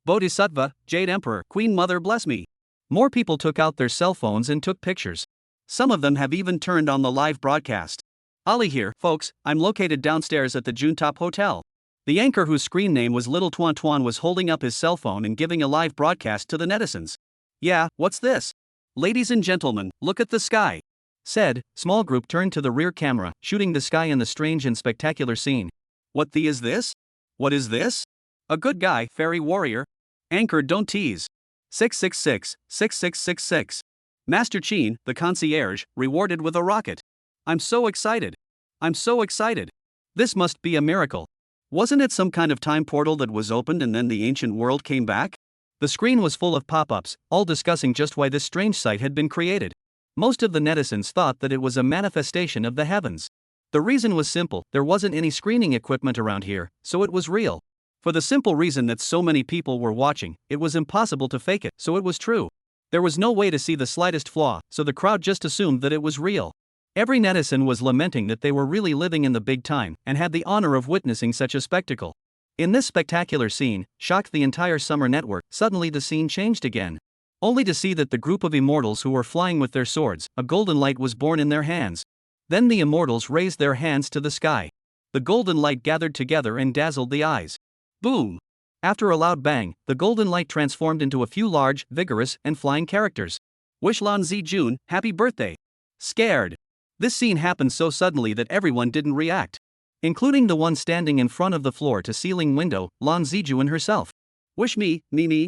Bodhisattva, Jade Emperor, Queen Mother bless me. More people took out their cell phones and took pictures. Some of them have even turned on the live broadcast. Ali here, folks, I'm located downstairs at the Juntop Hotel. The anchor whose screen name was Little Tuan Tuan was holding up his cell phone and giving a live broadcast to the netizens. Yeah, what's this? Ladies and gentlemen, look at the sky. Said, small group turned to the rear camera, shooting the sky in the strange and spectacular scene. What the is this? What is this? A good guy, fairy warrior. Anchor don't tease. 666, 6666. Master Chin, the concierge, rewarded with a rocket. I'm so excited. I'm so excited. This must be a miracle. Wasn't it some kind of time portal that was opened and then the ancient world came back? The screen was full of pop-ups, all discussing just why this strange sight had been created. Most of the netizens thought that it was a manifestation of the heavens. The reason was simple, there wasn't any screening equipment around here, so it was real. For the simple reason that so many people were watching, it was impossible to fake it, so it was true. There was no way to see the slightest flaw, so the crowd just assumed that it was real. Every netizen was lamenting that they were really living in the big time, and had the honor of witnessing such a spectacle. In this spectacular scene, shocked the entire summer network, suddenly the scene changed again. Only to see that the group of immortals who were flying with their swords, a golden light was born in their hands. Then the immortals raised their hands to the sky. The golden light gathered together and dazzled the eyes. Boom! After a loud bang, the golden light transformed into a few large, vigorous, and flying characters. Wish Lan Zijuan, happy birthday! Scared! This scene happened so suddenly that everyone didn't react. Including the one standing in front of the floor-to-ceiling window, Lan Zijuan herself. Wish me,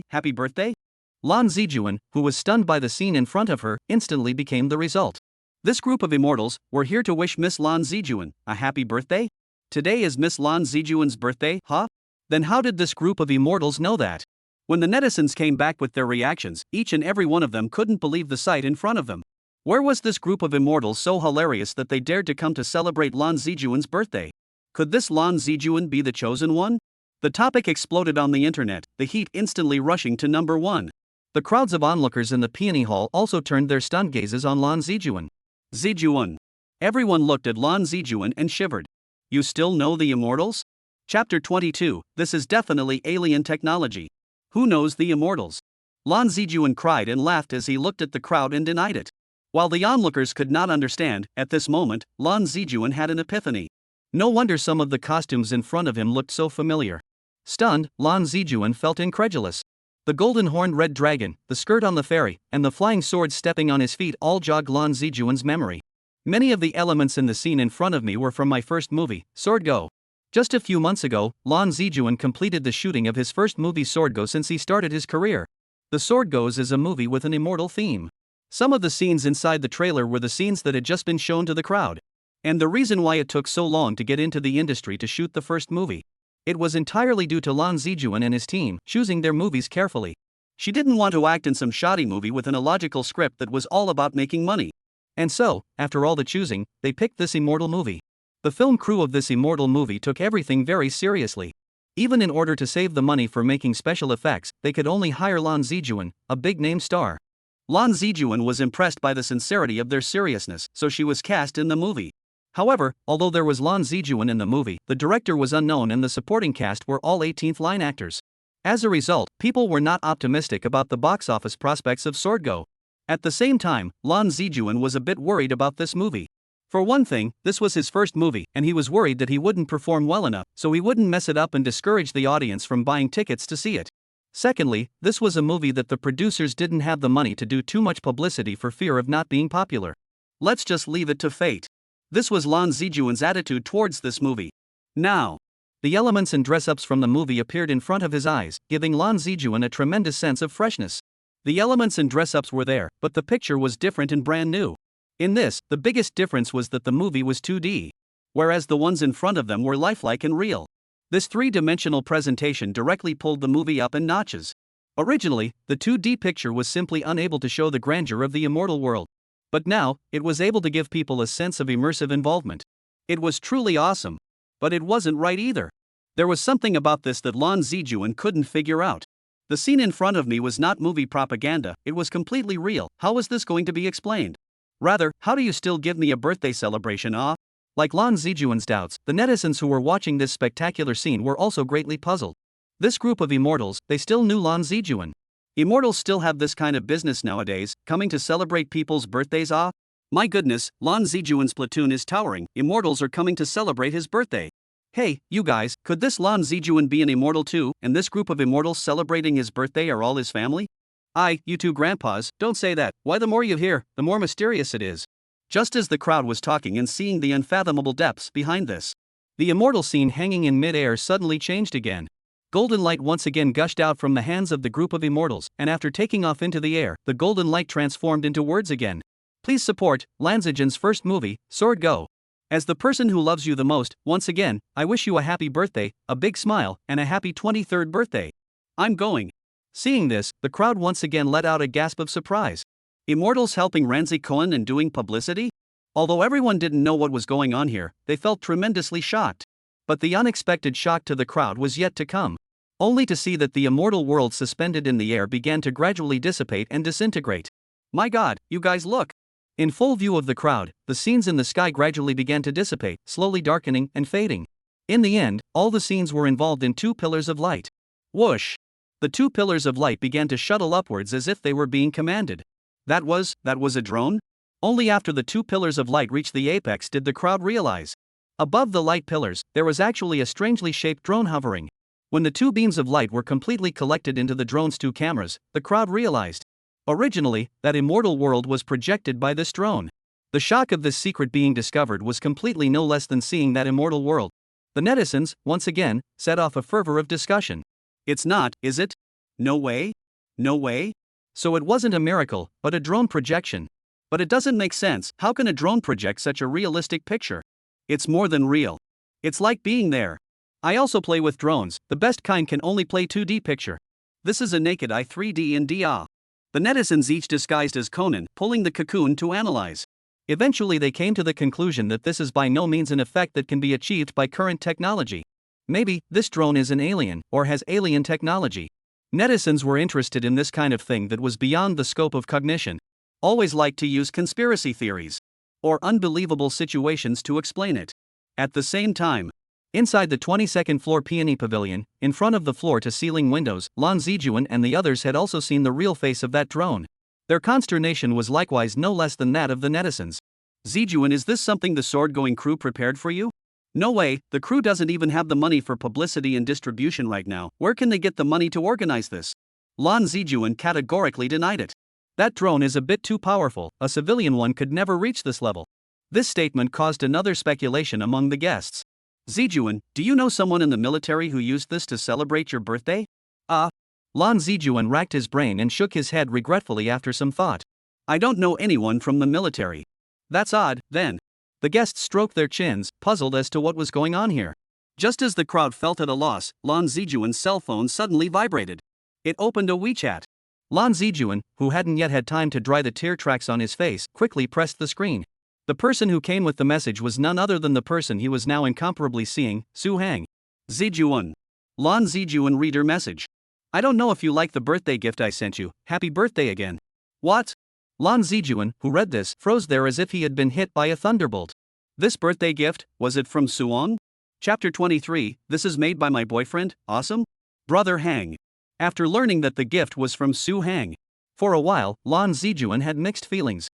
happy birthday? Lan Zijuan, who was stunned by the scene in front of her, instantly became the result. This group of immortals were here to wish Miss Lan Zijuan a happy birthday? Today is Miss Lan Zijuan's birthday, huh? Then how did this group of immortals know that? When the netizens came back with their reactions, each and every one of them couldn't believe the sight in front of them. Where was this group of immortals so hilarious that they dared to come to celebrate Lan Zijuan's birthday? Could this Lan Zijuan be the chosen one? The topic exploded on the internet, the heat instantly rushing to number 1. The crowds of onlookers in the peony hall also turned their stunned gazes on Lan Zijuan. Zijuan. Everyone looked at Lan Zijuan and shivered. You still know the immortals? Chapter 22, this is definitely alien technology. Who knows the immortals? Lan Zijuan cried and laughed as he looked at the crowd and denied it. While the onlookers could not understand, at this moment, Lan Zijuan had an epiphany. No wonder some of the costumes in front of him looked so familiar. Stunned, Lan Zijuan felt incredulous. The golden-horned red dragon, the skirt on the fairy, and the flying sword stepping on his feet all jogged Lan Zijuan's memory. Many of the elements in the scene in front of me were from my first movie, Sword Go. Just a few months ago, Lan Zijuan completed the shooting of his first movie Sword Go since he started his career. The Sword Goes is a movie with an immortal theme. Some of the scenes inside the trailer were the scenes that had just been shown to the crowd. And the reason why it took so long to get into the industry to shoot the first movie. It was entirely due to Lan Zijuan and his team choosing their movies carefully. She didn't want to act in some shoddy movie with an illogical script that was all about making money. And so, after all the choosing, they picked this immortal movie. The film crew of this immortal movie took everything very seriously. Even in order to save the money for making special effects, they could only hire Lan Zijuan, a big-name star. Lan Zijuan was impressed by the sincerity of their seriousness, so she was cast in the movie. However, although there was Lan Zijuan in the movie, the director was unknown and the supporting cast were all 18th-line actors. As a result, people were not optimistic about the box office prospects of Sword Go. At the same time, Lan Zijuan was a bit worried about this movie. For one thing, this was his first movie, and he was worried that he wouldn't perform well enough, so he wouldn't mess it up and discourage the audience from buying tickets to see it. Secondly, this was a movie that the producers didn't have the money to do too much publicity for fear of not being popular. Let's just leave it to fate. This was Lan Zijuan's attitude towards this movie. Now, the elements and dress-ups from the movie appeared in front of his eyes, giving Lan Zijuan a tremendous sense of freshness. The elements and dress-ups were there, but the picture was different and brand new. In this, the biggest difference was that the movie was 2D, whereas the ones in front of them were lifelike and real. This three-dimensional presentation directly pulled the movie up in notches. Originally, the 2D picture was simply unable to show the grandeur of the immortal world. But now, it was able to give people a sense of immersive involvement. It was truly awesome. But it wasn't right either. There was something about this that Lan Zijuan couldn't figure out. The scene in front of me was not movie propaganda, it was completely real. How was this going to be explained? Rather, how do you still give me a birthday celebration off? Like Lan Zijuan's doubts, the netizens who were watching this spectacular scene were also greatly puzzled. This group of immortals, they still knew Lan Zijuan. Immortals still have this kind of business nowadays, coming to celebrate people's birthdays off? My goodness, Lan Zijuan's platoon is towering, immortals are coming to celebrate his birthday. Hey, you guys, could this Lan Zijuan be an immortal too, and this group of immortals celebrating his birthday are all his family? You two grandpas, don't say that. Why, the more you hear, the more mysterious it is. Just as the crowd was talking and seeing the unfathomable depths behind this, the immortal scene hanging in mid-air suddenly changed again. Golden light once again gushed out from the hands of the group of immortals, and after taking off into the air, the golden light transformed into words again. Please support Lan Zijuan's first movie, Sword Go. As the person who loves you the most, once again, I wish you a happy birthday, a big smile, and a happy 23rd birthday. I'm going. Seeing this, the crowd once again let out a gasp of surprise. Immortals helping Ranzi Cohen and doing publicity? Although everyone didn't know what was going on here, they felt tremendously shocked. But the unexpected shock to the crowd was yet to come. Only to see that the immortal world suspended in the air began to gradually dissipate and disintegrate. My God, you guys look! In full view of the crowd, the scenes in the sky gradually began to dissipate, slowly darkening and fading. In the end, all the scenes were involved in two pillars of light. Whoosh! The two pillars of light began to shuttle upwards as if they were being commanded. That was a drone? Only after the two pillars of light reached the apex did the crowd realize. Above the light pillars, there was actually a strangely shaped drone hovering. When the two beams of light were completely collected into the drone's two cameras, the crowd realized. Originally, that immortal world was projected by this drone. The shock of this secret being discovered was completely no less than seeing that immortal world. The netizens, once again, set off a fervor of discussion. It's not, is it? No way? No way? So it wasn't a miracle, but a drone projection. But it doesn't make sense. How can a drone project such a realistic picture? It's more than real. It's like being there. I also play with drones, the best kind can only play 2D picture. This is a naked eye 3D in DA. The netizens each disguised as Conan, pulling the cocoon to analyze. Eventually they came to the conclusion that this is by no means an effect that can be achieved by current technology. Maybe, this drone is an alien, or has alien technology. Netizens were interested in this kind of thing that was beyond the scope of cognition. Always liked to use conspiracy theories or unbelievable situations to explain it. At the same time, inside the 22nd floor Peony Pavilion, in front of the floor-to-ceiling windows, Lan Zijuan and the others had also seen the real face of that drone. Their consternation was likewise no less than that of the netizens. Zijuan, is this something the sword-going crew prepared for you? No way, the crew doesn't even have the money for publicity and distribution right now. Where can they get the money to organize this? Lan Zijuan categorically denied it. That drone is a bit too powerful, a civilian one could never reach this level. This statement caused another speculation among the guests. Zijuan, do you know someone in the military who used this to celebrate your birthday? Lan Zijuan racked his brain and shook his head regretfully after some thought. I don't know anyone from the military. That's odd, then. The guests stroked their chins, puzzled as to what was going on here. Just as the crowd felt at a loss, Lan Zijuan's cell phone suddenly vibrated. It opened a WeChat. Lan Zijuan, who hadn't yet had time to dry the tear tracks on his face, quickly pressed the screen. The person who came with the message was none other than the person he was now incomparably seeing, Su Hang. Zijuan. Lan Zijuan reader message. I don't know if you like the birthday gift I sent you, happy birthday again. What? Lan Zijuan, who read this, froze there as if he had been hit by a thunderbolt. This birthday gift, was it from Suong? Chapter 23, this is made by my boyfriend, awesome? Brother Hang. After learning that the gift was from Su Hang, for a while, Lan Zijuan had mixed feelings.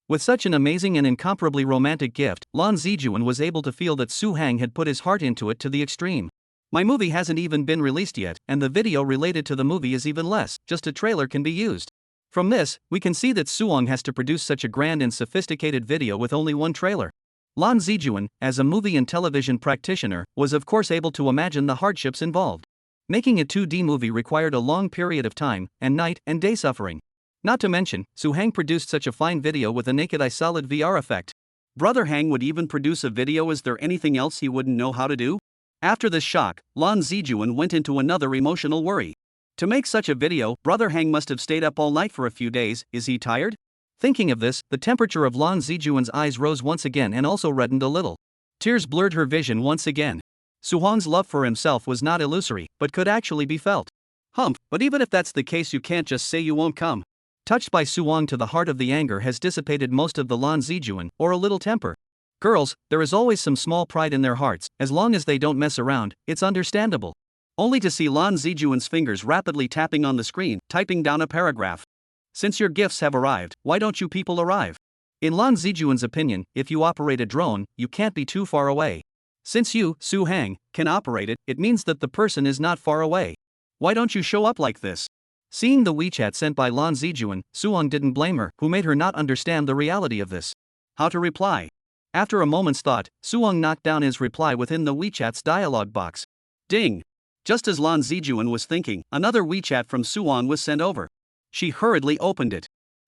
With such an amazing and incomparably romantic gift, Lan Zijuan was able to feel that Su Hang had put his heart into it to the extreme. My movie hasn't even been released yet, and the video related to the movie is even less, just a trailer can be used. From this, we can see that Suong has to produce such a grand and sophisticated video with only one trailer. Lan Zijuan, as a movie and television practitioner, was of course able to imagine the hardships involved. Making a 2D movie required a long period of time, and night and day suffering. Not to mention, Su Hang produced such a fine video with a naked eye solid VR effect. Brother Hang would even produce a video. Is there anything else he wouldn't know how to do? After this shock, Lan Zijuan went into another emotional worry. To make such a video, Brother Hang must have stayed up all night for a few days. Is he tired? Thinking of this, the temperature of Lan Zijuan's eyes rose once again and also reddened a little. Tears blurred her vision once again. Su Hong's love for himself was not illusory, but could actually be felt. Humph, but even if that's the case, you can't just say you won't come. Touched by Su Hong to the heart of the anger has dissipated most of the Lan Zijuan, or a little temper. Girls, there is always some small pride in their hearts, as long as they don't mess around, it's understandable. Only to see Lan Zijuan's fingers rapidly tapping on the screen, typing down a paragraph. Since your gifts have arrived, why don't you people arrive? In Lan Zijuan's opinion, if you operate a drone, you can't be too far away. Since you, Su Hang, can operate it, it means that the person is not far away. Why don't you show up like this? Seeing the WeChat sent by Lan Zijuan, Suong didn't blame her, who made her not understand the reality of this. How to reply? After a moment's thought, Suong knocked down his reply within the WeChat's dialog box. Ding! Just as Lan Zijuan was thinking, another WeChat from Suong was sent over. She hurriedly opened it.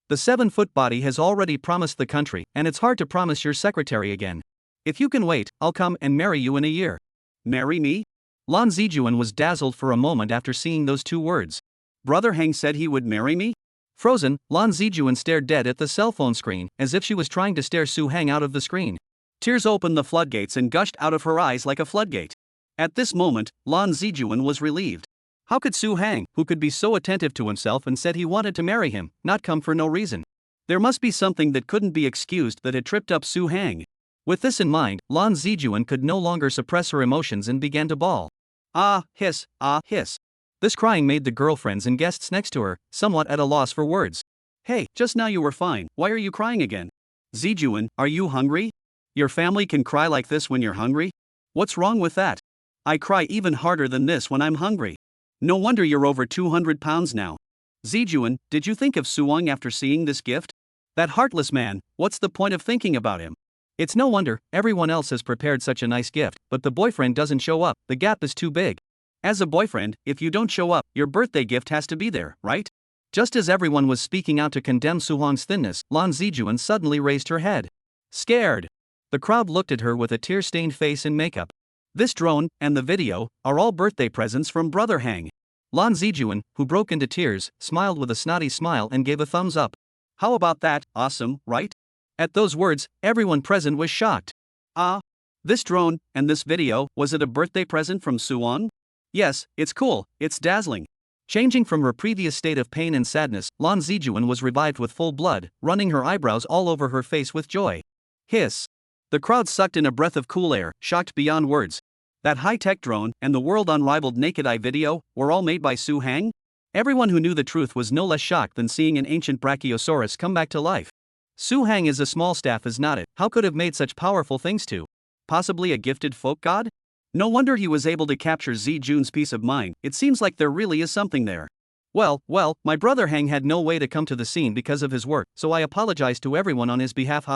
The 7-foot body has already promised the country, and it's hard to promise your secretary again. If you can wait, I'll come and marry you in a year. Marry me? Lan Zijuan was dazzled for a moment after seeing those two words. Brother Hang said he would marry me? Frozen, Lan Zijuan stared dead at the cell phone screen, as if she was trying to stare Su Hang out of the screen. Tears opened the floodgates and gushed out of her eyes like a floodgate. At this moment, Lan Zijuan was relieved. How could Su Hang, who could be so attentive to himself and said he wanted to marry him, not come for no reason? There must be something that couldn't be excused that had tripped up Su Hang. With this in mind, Lan Zijuan could no longer suppress her emotions and began to bawl. Ah, hiss, ah, hiss. This crying made the girlfriends and guests next to her somewhat at a loss for words. Hey, just now you were fine, why are you crying again? Zijuan, are you hungry? Your family can cry like this when you're hungry? What's wrong with that? I cry even harder than this when I'm hungry. No wonder you're over 200 pounds now. Zijuan, did you think of Suong after seeing this gift? That heartless man, what's the point of thinking about him? It's no wonder, everyone else has prepared such a nice gift, but the boyfriend doesn't show up, the gap is too big. As a boyfriend, if you don't show up, your birthday gift has to be there, right? Just as everyone was speaking out to condemn Suhong's thinness, Lan Zijuan suddenly raised her head. Scared. The crowd looked at her with a tear-stained face and makeup. This drone, and the video, are all birthday presents from Brother Hang. Lan Zijuan, who broke into tears, smiled with a snotty smile and gave a thumbs up. How about that, awesome, right? At those words, everyone present was shocked. Ah, this drone, and this video, was it a birthday present from Suwon? Yes, it's cool, it's dazzling. Changing from her previous state of pain and sadness, Lan Zijuan was revived with full blood, running her eyebrows all over her face with joy. Hiss. The crowd sucked in a breath of cool air, shocked beyond words. That high-tech drone, and the world-unrivaled naked-eye video, were all made by Su Hang? Everyone who knew the truth was no less shocked than seeing an ancient brachiosaurus come back to life. Su Hang is a small staff, is not it? How could have made such powerful things too? Possibly a gifted folk god? No wonder he was able to capture Jun's peace of mind. It seems like there really is something there. Well, my brother Hang had no way to come to the scene because of his work, so I apologize to everyone on his behalf,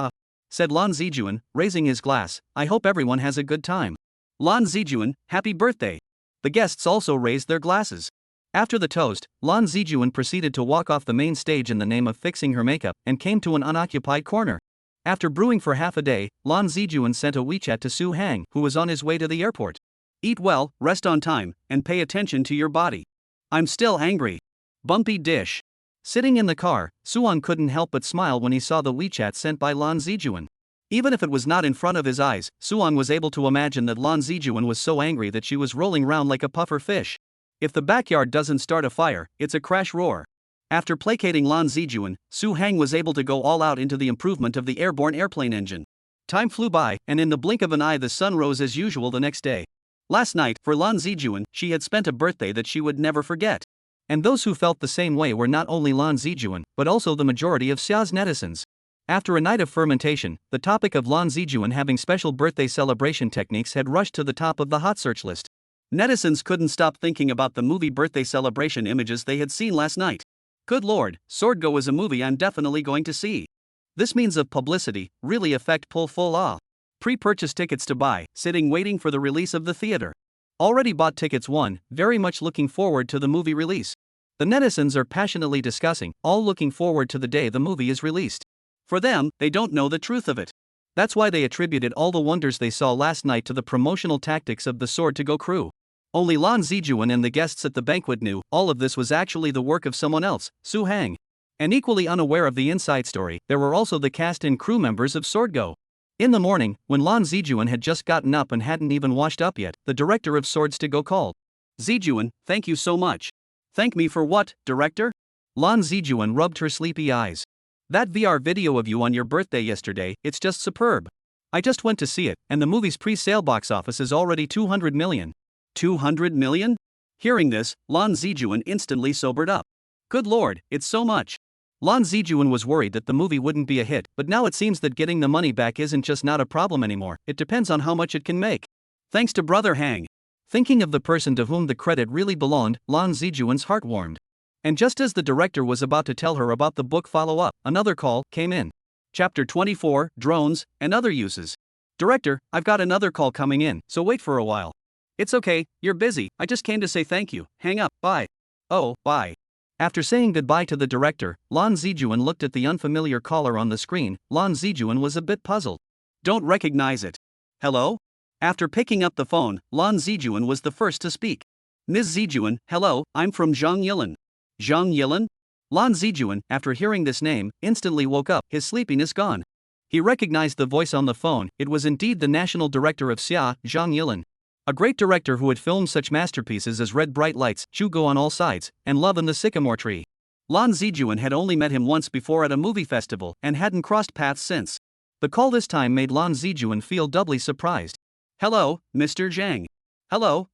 said Lan Zijuan, raising his glass. I hope everyone has a good time. Lan Zijuan, happy birthday. The guests also raised their glasses. After the toast, Lan Zijuan proceeded to walk off the main stage in the name of fixing her makeup and came to an unoccupied corner. After brewing for half a day, Lan Zijuan sent a WeChat to Su Hang, who was on his way to the airport. Eat well, rest on time, and pay attention to your body. I'm still angry. Bumpy dish. Sitting in the car, Suwon couldn't help but smile when he saw the WeChat sent by Lan Zijuan. Even if it was not in front of his eyes, Suwon was able to imagine that Lan Zijuan was so angry that she was rolling round like a puffer fish. If the backyard doesn't start a fire, it's a crash roar. After placating Lan Zijuan, Su Hang was able to go all out into the improvement of the airborne airplane engine. Time flew by, and in the blink of an eye the sun rose as usual the next day. Last night, for Lan Zijuan, she had spent a birthday that she would never forget. And those who felt the same way were not only Lan Zijuan, but also the majority of Xia's netizens. After a night of fermentation, the topic of Lan Zijuan having special birthday celebration techniques had rushed to the top of the hot search list. Netizens couldn't stop thinking about the movie birthday celebration images they had seen last night. Good lord, Swordgo is a movie I'm definitely going to see. This means of publicity, really effect pull full ah. Pre-purchase tickets to buy, sitting waiting for the release of the theater. Already bought tickets 1, very much looking forward to the movie release. The netizens are passionately discussing, all looking forward to the day the movie is released. For them, they don't know the truth of it. That's why they attributed all the wonders they saw last night to the promotional tactics of the Sword to Go crew. Only Lan Zijuan and the guests at the banquet knew all of this was actually the work of someone else, Su Hang. And equally unaware of the inside story, there were also the cast and crew members of Swordgo. In the morning, when Lan Zijuan had just gotten up and hadn't even washed up yet, the director of Swords to Go called. Zijuan, thank you so much. Thank me for what, director? Lan Zijuan rubbed her sleepy eyes. That VR video of you on your birthday yesterday, it's just superb. I just went to see it, and the movie's pre-sale box office is already 200 million. 200 million? Hearing this, Lan Zijuan instantly sobered up. Good lord, it's so much. Lan Zijuan was worried that the movie wouldn't be a hit, but now it seems that getting the money back isn't just not a problem anymore, it depends on how much it can make. Thanks to Brother Hang. Thinking of the person to whom the credit really belonged, Lan Zijuan's heart warmed. And just as the director was about to tell her about the book follow-up, another call came in. Chapter 24, Drones, and Other Uses. Director, I've got another call coming in, so wait for a while. It's okay, you're busy, I just came to say thank you, hang up, bye. Oh, bye. After saying goodbye to the director, Lan Zijuan looked at the unfamiliar caller on the screen. Lan Zijuan was a bit puzzled. Don't recognize it. Hello? After picking up the phone, Lan Zijuan was the first to speak. Ms. Zijuan, hello, I'm from Zhang Yilan. Zhang Yilan? Lan Zijuan, after hearing this name, instantly woke up, his sleepiness gone. He recognized the voice on the phone. It was indeed the national director of Xia, Zhang Yilan. A great director who had filmed such masterpieces as Red Bright Lights, Go on All Sides, and Love in the Sycamore Tree. Lan Zijuan had only met him once before at a movie festival and hadn't crossed paths since. The call this time made Lan Zijuan feel doubly surprised. Hello, Mr. Zhang. Hello.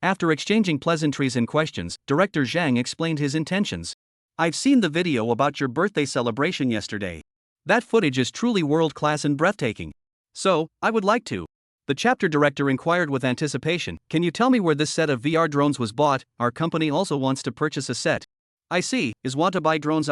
After exchanging pleasantries and questions, Director Zhang explained his intentions. I've seen the video about your birthday celebration yesterday. That footage is truly world-class and breathtaking. So, I would like to. The chapter director inquired with anticipation, can you tell me where this set of VR drones was bought? Our company also wants to purchase a set. I see, is want to buy drones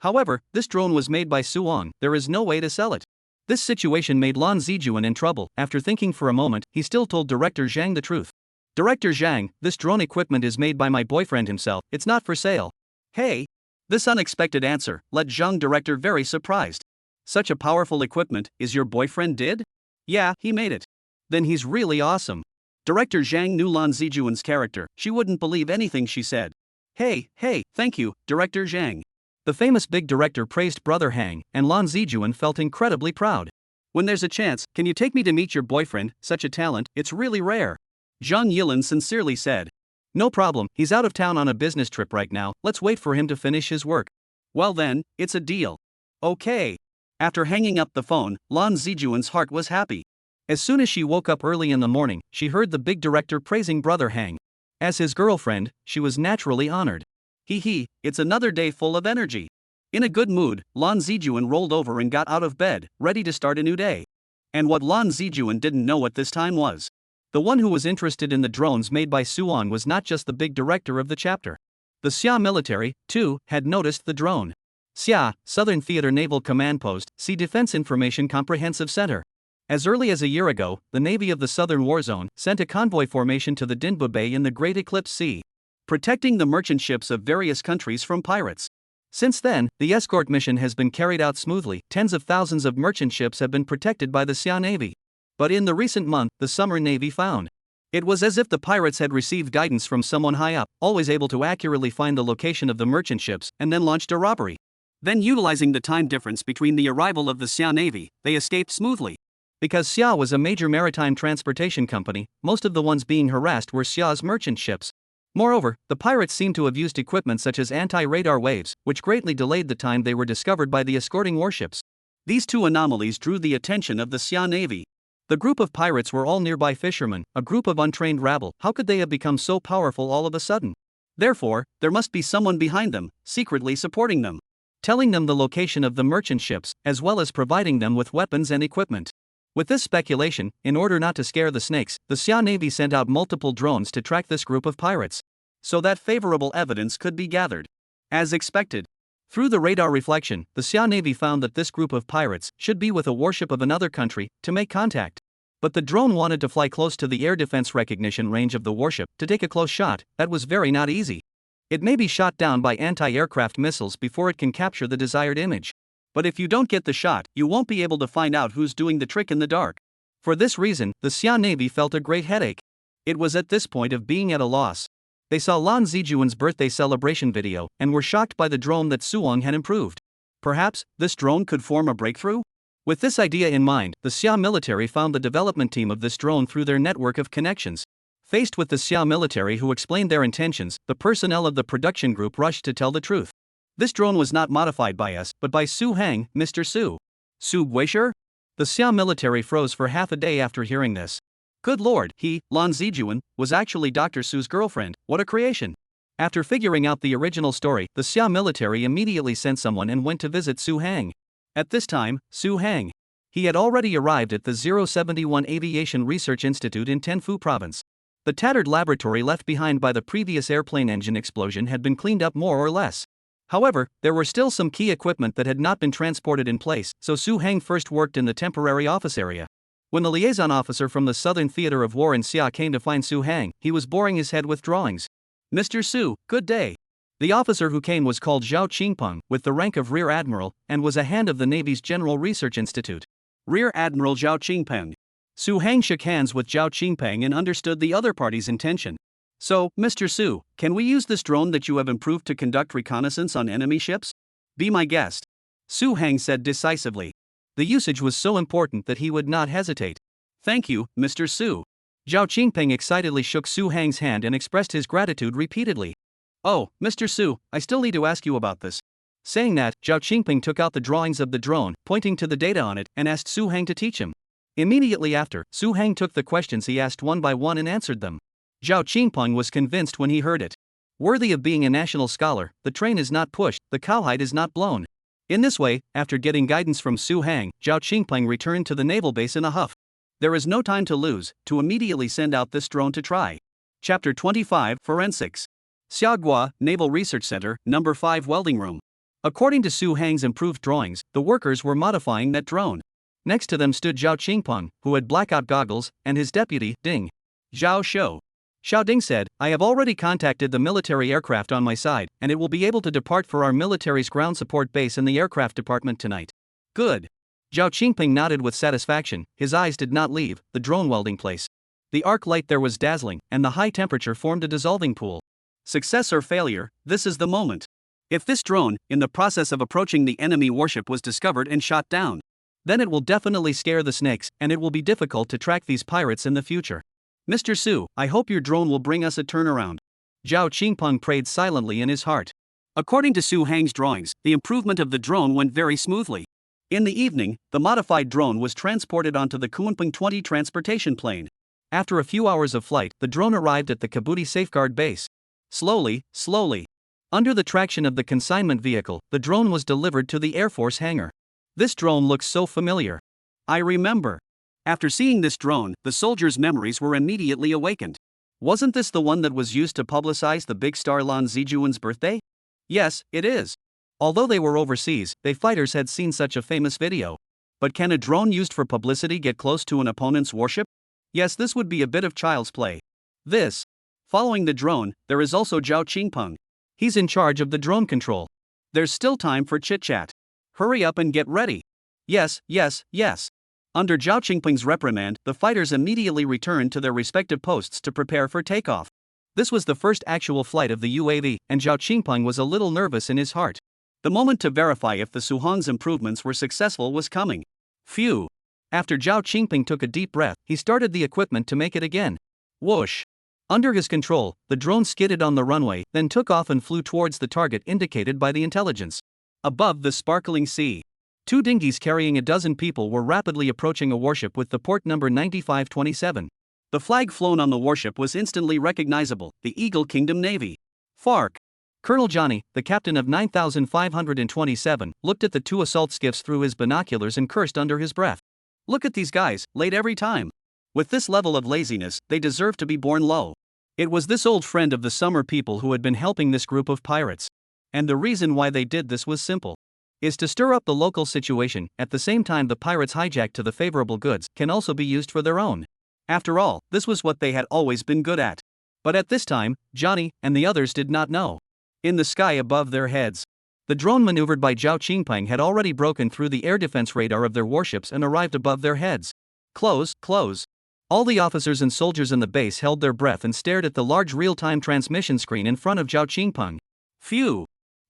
However, this drone was made by Suwon, there is no way to sell it. This situation made Lan Zijuan in trouble. After thinking for a moment, he still told Director Zhang the truth. Director Zhang, this drone equipment is made by my boyfriend himself, it's not for sale. Hey! This unexpected answer left Zhang director very surprised. Such a powerful equipment, is your boyfriend did? Yeah, he made it. Then he's really awesome. Director Zhang knew Lan Zijuan's character, she wouldn't believe anything she said. Hey, thank you, Director Zhang. The famous big director praised Brother Hang, and Lan Zijuan felt incredibly proud. When there's a chance, can you take me to meet your boyfriend, such a talent, it's really rare. Zhang Yilin sincerely said. No problem, he's out of town on a business trip right now, let's wait for him to finish his work. Well then, it's a deal. Okay. After hanging up the phone, Lan Zijuan's heart was happy. As soon as she woke up early in the morning, she heard the big director praising Brother Hang. As his girlfriend, she was naturally honored. It's another day full of energy. In a good mood, Lan Zijuan rolled over and got out of bed, ready to start a new day. And what Lan Zijuan didn't know at this time was, the one who was interested in the drones made by Suan was not just the big director of the chapter. The Xia military, too, had noticed the drone. Xia, Southern Theater Naval Command Post, see Defense Information Comprehensive Center. As early as a year ago, the Navy of the Southern War Zone sent a convoy formation to the Dinba Bay in the Great Eclipse Sea, protecting the merchant ships of various countries from pirates. Since then, the escort mission has been carried out smoothly. Tens of thousands of merchant ships have been protected by the Xia Navy. But in the recent month, the Summer Navy found it was as if the pirates had received guidance from someone high up, always able to accurately find the location of the merchant ships, and then launched a robbery. Then, utilizing the time difference between the arrival of the Xia Navy, they escaped smoothly. Because Xia was a major maritime transportation company, most of the ones being harassed were Xia's merchant ships. Moreover, the pirates seemed to have used equipment such as anti-radar waves, which greatly delayed the time they were discovered by the escorting warships. These two anomalies drew the attention of the Xia Navy. The group of pirates were all nearby fishermen, a group of untrained rabble. How could they have become so powerful all of a sudden? Therefore, there must be someone behind them, secretly supporting them, telling them the location of the merchant ships, as well as providing them with weapons and equipment. With this speculation, in order not to scare the snakes, the Xia Navy sent out multiple drones to track this group of pirates, so that favorable evidence could be gathered. As expected, through the radar reflection, the Xia Navy found that this group of pirates should be with a warship of another country to make contact. But the drone wanted to fly close to the air defense recognition range of the warship to take a close shot. That was very not easy. It may be shot down by anti-aircraft missiles before it can capture the desired image. But if you don't get the shot, you won't be able to find out who's doing the trick in the dark. For this reason, the Xia Navy felt a great headache. It was at this point of being at a loss. They saw Lan Zijuan's birthday celebration video, and were shocked by the drone that Suong had improved. Perhaps, this drone could form a breakthrough? With this idea in mind, the Xia military found the development team of this drone through their network of connections. Faced with the Xia military who explained their intentions, the personnel of the production group rushed to tell the truth. This drone was not modified by us, but by Su Hang, Mr. Su. Su Guisher? The Xia military froze for half a day after hearing this. Good lord, Lan Zijuan, was actually Dr. Su's girlfriend. What a creation. After figuring out the original story, the Xia military immediately sent someone and went to visit Su Hang. At this time, Su Hang, he had already arrived at the 071 Aviation Research Institute in Tenfu Province. The tattered laboratory left behind by the previous airplane engine explosion had been cleaned up more or less. However, there were still some key equipment that had not been transported in place, so Su Hang first worked in the temporary office area. When the liaison officer from the Southern Theater of War in Xia came to find Su Hang, he was boring his head with drawings. Mr. Su, good day. The officer who came was called Zhao Qingpeng, with the rank of Rear Admiral, and was a hand of the Navy's General Research Institute. Rear Admiral Zhao Qingpeng. Su Hang shook hands with Zhao Qingpeng and understood the other party's intention. So, Mr. Su, can we use this drone that you have improved to conduct reconnaissance on enemy ships? Be my guest. Su Hang said decisively. The usage was so important that he would not hesitate. Thank you, Mr. Su. Zhao Qingpeng excitedly shook Su Hang's hand and expressed his gratitude repeatedly. Oh, Mr. Su, I still need to ask you about this. Saying that, Zhao Qingpeng took out the drawings of the drone, pointing to the data on it, and asked Su Hang to teach him. Immediately after, Su Hang took the questions he asked one by one and answered them. Zhao Qingpeng was convinced when he heard it. Worthy of being a national scholar, the train is not pushed, the cowhide is not blown. In this way, after getting guidance from Su Hang, Zhao Qingpeng returned to the naval base in a huff. There is no time to lose, to immediately send out this drone to try. Chapter 25 Forensics. Xiaogua, Naval Research Center, Number 5 Welding Room. According to Su Hang's improved drawings, the workers were modifying that drone. Next to them stood Zhao Qingpeng, who had blackout goggles, and his deputy, Ding. Zhao Shou. Xiao Ding said, I have already contacted the military aircraft on my side, and it will be able to depart for our military's ground support base in the aircraft department tonight. Good. Zhao Qingpeng nodded with satisfaction, his eyes did not leave the drone welding place. The arc light there was dazzling, and the high temperature formed a dissolving pool. Success or failure, this is the moment. If this drone, in the process of approaching the enemy warship, was discovered and shot down, then it will definitely scare the snakes, and it will be difficult to track these pirates in the future. Mr. Su, I hope your drone will bring us a turnaround. Zhao Qingpeng prayed silently in his heart. According to Su Hang's drawings, the improvement of the drone went very smoothly. In the evening, the modified drone was transported onto the Kunpeng 20 transportation plane. After a few hours of flight, the drone arrived at the Kabuti safeguard base. Slowly, under the traction of the consignment vehicle, the drone was delivered to the Air Force hangar. This drone looks so familiar. I remember. After seeing this drone, the soldiers' memories were immediately awakened. Wasn't this the one that was used to publicize the big star Lan Zijuan's birthday? Yes, it is. Although they were overseas, they fighters had seen such a famous video. But can a drone used for publicity get close to an opponent's warship? Yes, this would be a bit of child's play. Following the drone, there is also Zhao Qingpeng. He's in charge of the drone control. There's still time for chit-chat. Hurry up and get ready. Yes. Under Zhao Qingpeng's reprimand, the fighters immediately returned to their respective posts to prepare for takeoff. This was the first actual flight of the UAV, and Zhao Qingpeng was a little nervous in his heart. The moment to verify if the Suhong's improvements were successful was coming. Phew. After Zhao Qingpeng took a deep breath, he started the equipment to make it again. Whoosh. Under his control, the drone skidded on the runway, then took off and flew towards the target indicated by the intelligence. Above the sparkling sea, 2 dinghies carrying a dozen people were rapidly approaching a warship with the port number 9527. The flag flown on the warship was instantly recognizable, the Eagle Kingdom Navy. FARC. Colonel Johnny, the captain of 9527, looked at the 2 assault skiffs through his binoculars and cursed under his breath. Look at these guys, late every time. With this level of laziness, they deserve to be born low. It was this old friend of the summer people who had been helping this group of pirates. And the reason why they did this was simple. Is to stir up the local situation. At the same time, the pirates hijacked to the favorable goods can also be used for their own. After all, this was what they had always been good at. But at this time, Johnny and the others did not know. In the sky above their heads, the drone maneuvered by Zhao Qingpeng had already broken through the air defense radar of their warships and arrived above their heads. Close. All the officers and soldiers in the base held their breath and stared at the large real-time transmission screen in front of Zhao Qingpeng. Phew.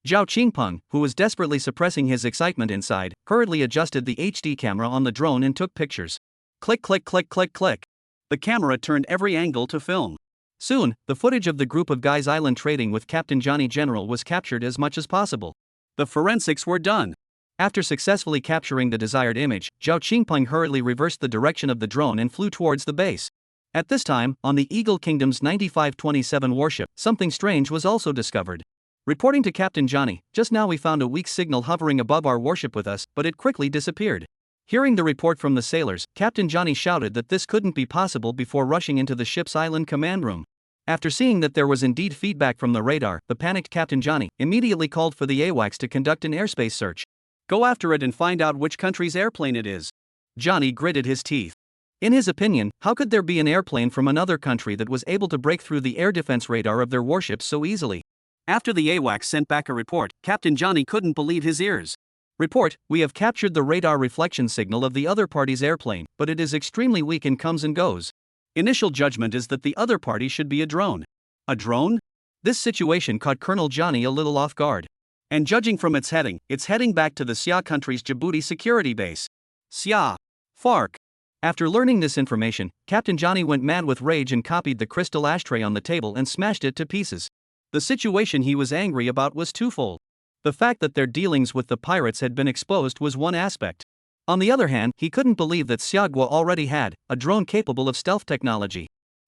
Zhao Qingpeng, who was desperately suppressing his excitement inside, hurriedly adjusted the HD camera on the drone and took pictures. Click. The camera turned every angle to film. Soon, the footage of the group of guys island trading with Captain Johnny General was captured as much as possible. The forensics were done. After successfully capturing the desired image, Zhao Qingpeng hurriedly reversed the direction of the drone and flew towards the base. At this time, on the Eagle Kingdom's 9527 warship, something strange was also discovered. Reporting to Captain Johnny, just now we found a weak signal hovering above our warship with us, but it quickly disappeared. Hearing the report from the sailors, Captain Johnny shouted that this couldn't be possible before rushing into the ship's island command room. After seeing that there was indeed feedback from the radar, the panicked Captain Johnny immediately called for the AWACS to conduct an airspace search. Go after it and find out which country's airplane it is. Johnny gritted his teeth. In his opinion, how could there be an airplane from another country that was able to break through the air defense radar of their warships so easily? After the AWACS sent back a report, Captain Johnny couldn't believe his ears. Report, we have captured the radar reflection signal of the other party's airplane, but it is extremely weak and comes and goes. Initial judgment is that the other party should be a drone. A drone? This situation caught Colonel Johnny a little off guard. And judging from its heading back to the Xia country's Djibouti security base. Xia. FARC. After learning this information, Captain Johnny went mad with rage and copied the crystal ashtray on the table and smashed it to pieces. The situation he was angry about was twofold. The fact that their dealings with the pirates had been exposed was one aspect. On the other hand, he couldn't believe that Xiagua already had a drone capable of stealth technology.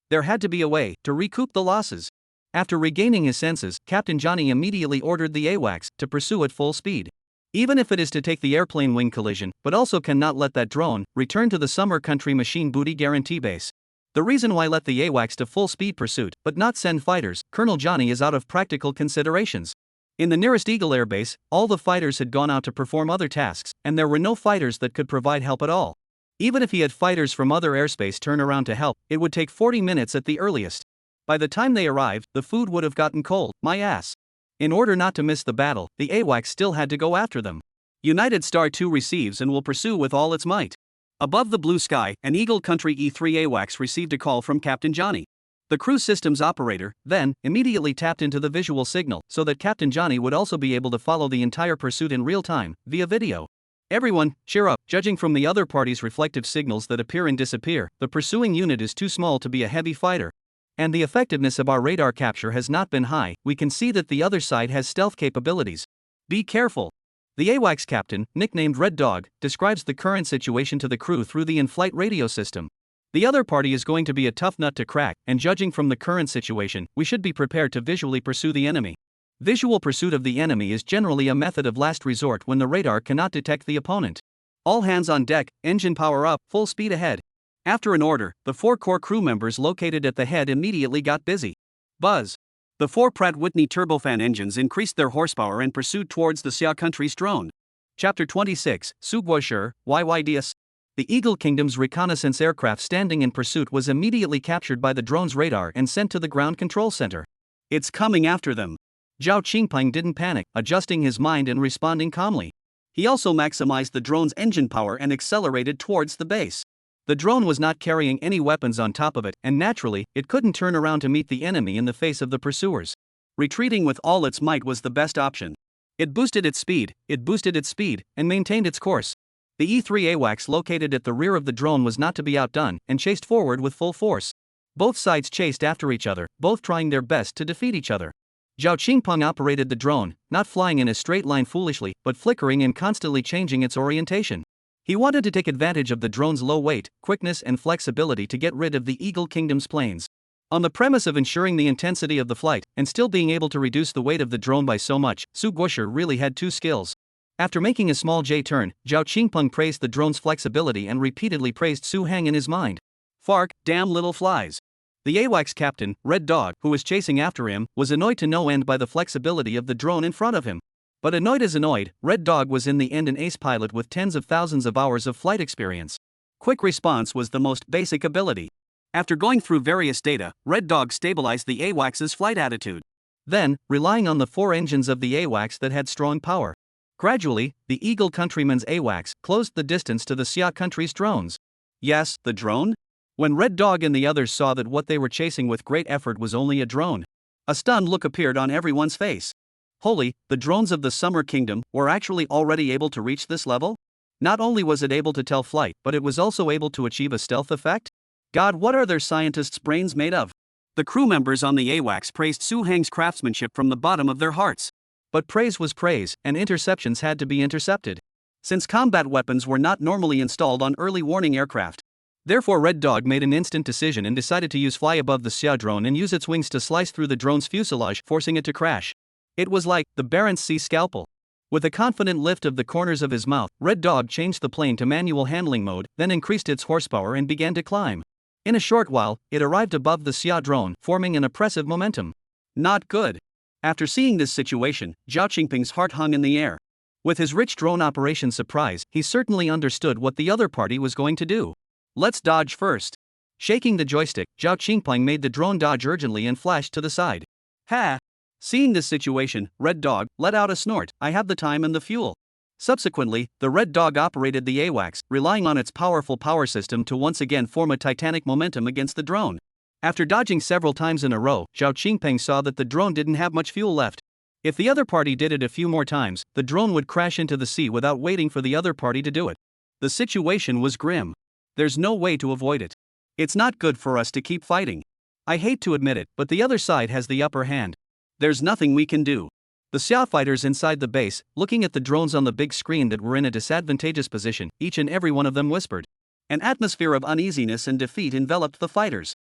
There had to be a way to recoup the losses. After regaining his senses, Captain Johnny immediately ordered the AWACS to pursue at full speed. Even if it is to take the airplane wing collision, but also cannot let that drone return to the summer country machine booty guarantee base. The reason why let the AWACS to full speed pursuit, but not send fighters, Colonel Johnny, is out of practical considerations. In the nearest Eagle Air Base, all the fighters had gone out to perform other tasks, and there were no fighters that could provide help at all. Even if he had fighters from other airspace turn around to help, it would take 40 minutes at the earliest. By the time they arrived, the food would have gotten cold, my ass. In order not to miss the battle, the AWACS still had to go after them. United Star 2 receives and will pursue with all its might. Above the blue sky, an Eagle Country E-3 AWACS received a call from Captain Johnny. The crew systems operator, then, immediately tapped into the visual signal so that Captain Johnny would also be able to follow the entire pursuit in real time, via video. Everyone, cheer up. Judging from the other party's reflective signals that appear and disappear, the pursuing unit is too small to be a heavy fighter. And the effectiveness of our radar capture has not been high. We can see that the other side has stealth capabilities. Be careful. The AWACS captain, nicknamed Red Dog, describes the current situation to the crew through the in-flight radio system. The other party is going to be a tough nut to crack, and judging from the current situation, we should be prepared to visually pursue the enemy. Visual pursuit of the enemy is generally a method of last resort when the radar cannot detect the opponent. All hands on deck, engine power up, full speed ahead. After an order, the 4 core crew members located at the head immediately got busy. Buzz. The 4 Pratt Whitney turbofan engines increased their horsepower and pursued towards the Xia country's drone. Chapter 26, Sugwoshur, YYDS. The Eagle Kingdom's reconnaissance aircraft standing in pursuit was immediately captured by the drone's radar and sent to the ground control center. It's coming after them. Zhao Qingpeng didn't panic, adjusting his mind and responding calmly. He also maximized the drone's engine power and accelerated towards the base. The drone was not carrying any weapons on top of it, and naturally, it couldn't turn around to meet the enemy in the face of the pursuers. Retreating with all its might was the best option. It boosted its speed, and maintained its course. The E-3 AWACS located at the rear of the drone was not to be outdone, and chased forward with full force. Both sides chased after each other, both trying their best to defeat each other. Zhao Qingpeng operated the drone, not flying in a straight line foolishly, but flickering and constantly changing its orientation. He wanted to take advantage of the drone's low weight, quickness and flexibility to get rid of the Eagle Kingdom's planes. On the premise of ensuring the intensity of the flight, and still being able to reduce the weight of the drone by so much, Su Guosher really had 2 skills. After making a small J-turn, Zhao Qingpeng praised the drone's flexibility and repeatedly praised Su Hang in his mind. Fark, damn little flies. The AWACS captain, Red Dog, who was chasing after him, was annoyed to no end by the flexibility of the drone in front of him. But annoyed as annoyed, Red Dog was in the end an ace pilot with tens of thousands of hours of flight experience. Quick response was the most basic ability. After going through various data, Red Dog stabilized the AWACS's flight attitude. Then, relying on the 4 engines of the AWACS that had strong power. Gradually, the Eagle Countryman's AWACS closed the distance to the Xia country's drones. Yes, the drone? When Red Dog and the others saw that what they were chasing with great effort was only a drone, a stunned look appeared on everyone's face. Holy, the drones of the Summer Kingdom were actually already able to reach this level? Not only was it able to tell flight, but it was also able to achieve a stealth effect? God, what are their scientists' brains made of? The crew members on the AWACS praised Su Hang's craftsmanship from the bottom of their hearts. But praise was praise, and interceptions had to be intercepted. Since combat weapons were not normally installed on early warning aircraft. Therefore Red Dog made an instant decision and decided to use fly above the Xia drone and use its wings to slice through the drone's fuselage, forcing it to crash. It was like the Barents Sea scalpel. With a confident lift of the corners of his mouth, Red Dog changed the plane to manual handling mode, then increased its horsepower and began to climb. In a short while, it arrived above the Xia drone, forming an oppressive momentum. Not good. After seeing this situation, Zhao Qingpeng's heart hung in the air. With his rich drone operation surprise, he certainly understood what the other party was going to do. Let's dodge first. Shaking the joystick, Zhao Qingpeng made the drone dodge urgently and flashed to the side. Ha! Seeing this situation, Red Dog let out a snort. I have the time and the fuel. Subsequently, the Red Dog operated the AWACS, relying on its powerful power system to once again form a titanic momentum against the drone. After dodging several times in a row, Zhao Qingpeng saw that the drone didn't have much fuel left. If the other party did it a few more times, the drone would crash into the sea without waiting for the other party to do it. The situation was grim. There's no way to avoid it. It's not good for us to keep fighting. I hate to admit it, but the other side has the upper hand. There's nothing we can do. The Xia fighters inside the base, looking at the drones on the big screen that were in a disadvantageous position, each and every one of them whispered. An atmosphere of uneasiness and defeat enveloped the fighters.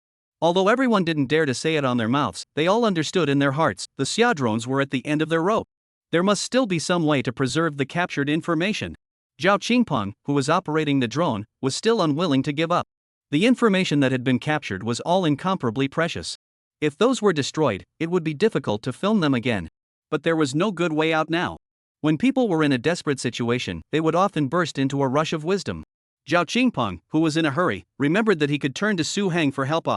Although everyone didn't dare to say it on their mouths, they all understood in their hearts, the Xia drones were at the end of their rope. There must still be some way to preserve the captured information. Zhao Qingpeng, who was operating the drone, was still unwilling to give up. The information that had been captured was all incomparably precious. If those were destroyed, it would be difficult to film them again. But there was no good way out now. When people were in a desperate situation, they would often burst into a rush of wisdom. Zhao Qingpeng, who was in a hurry, remembered that he could turn to Su Hang for help.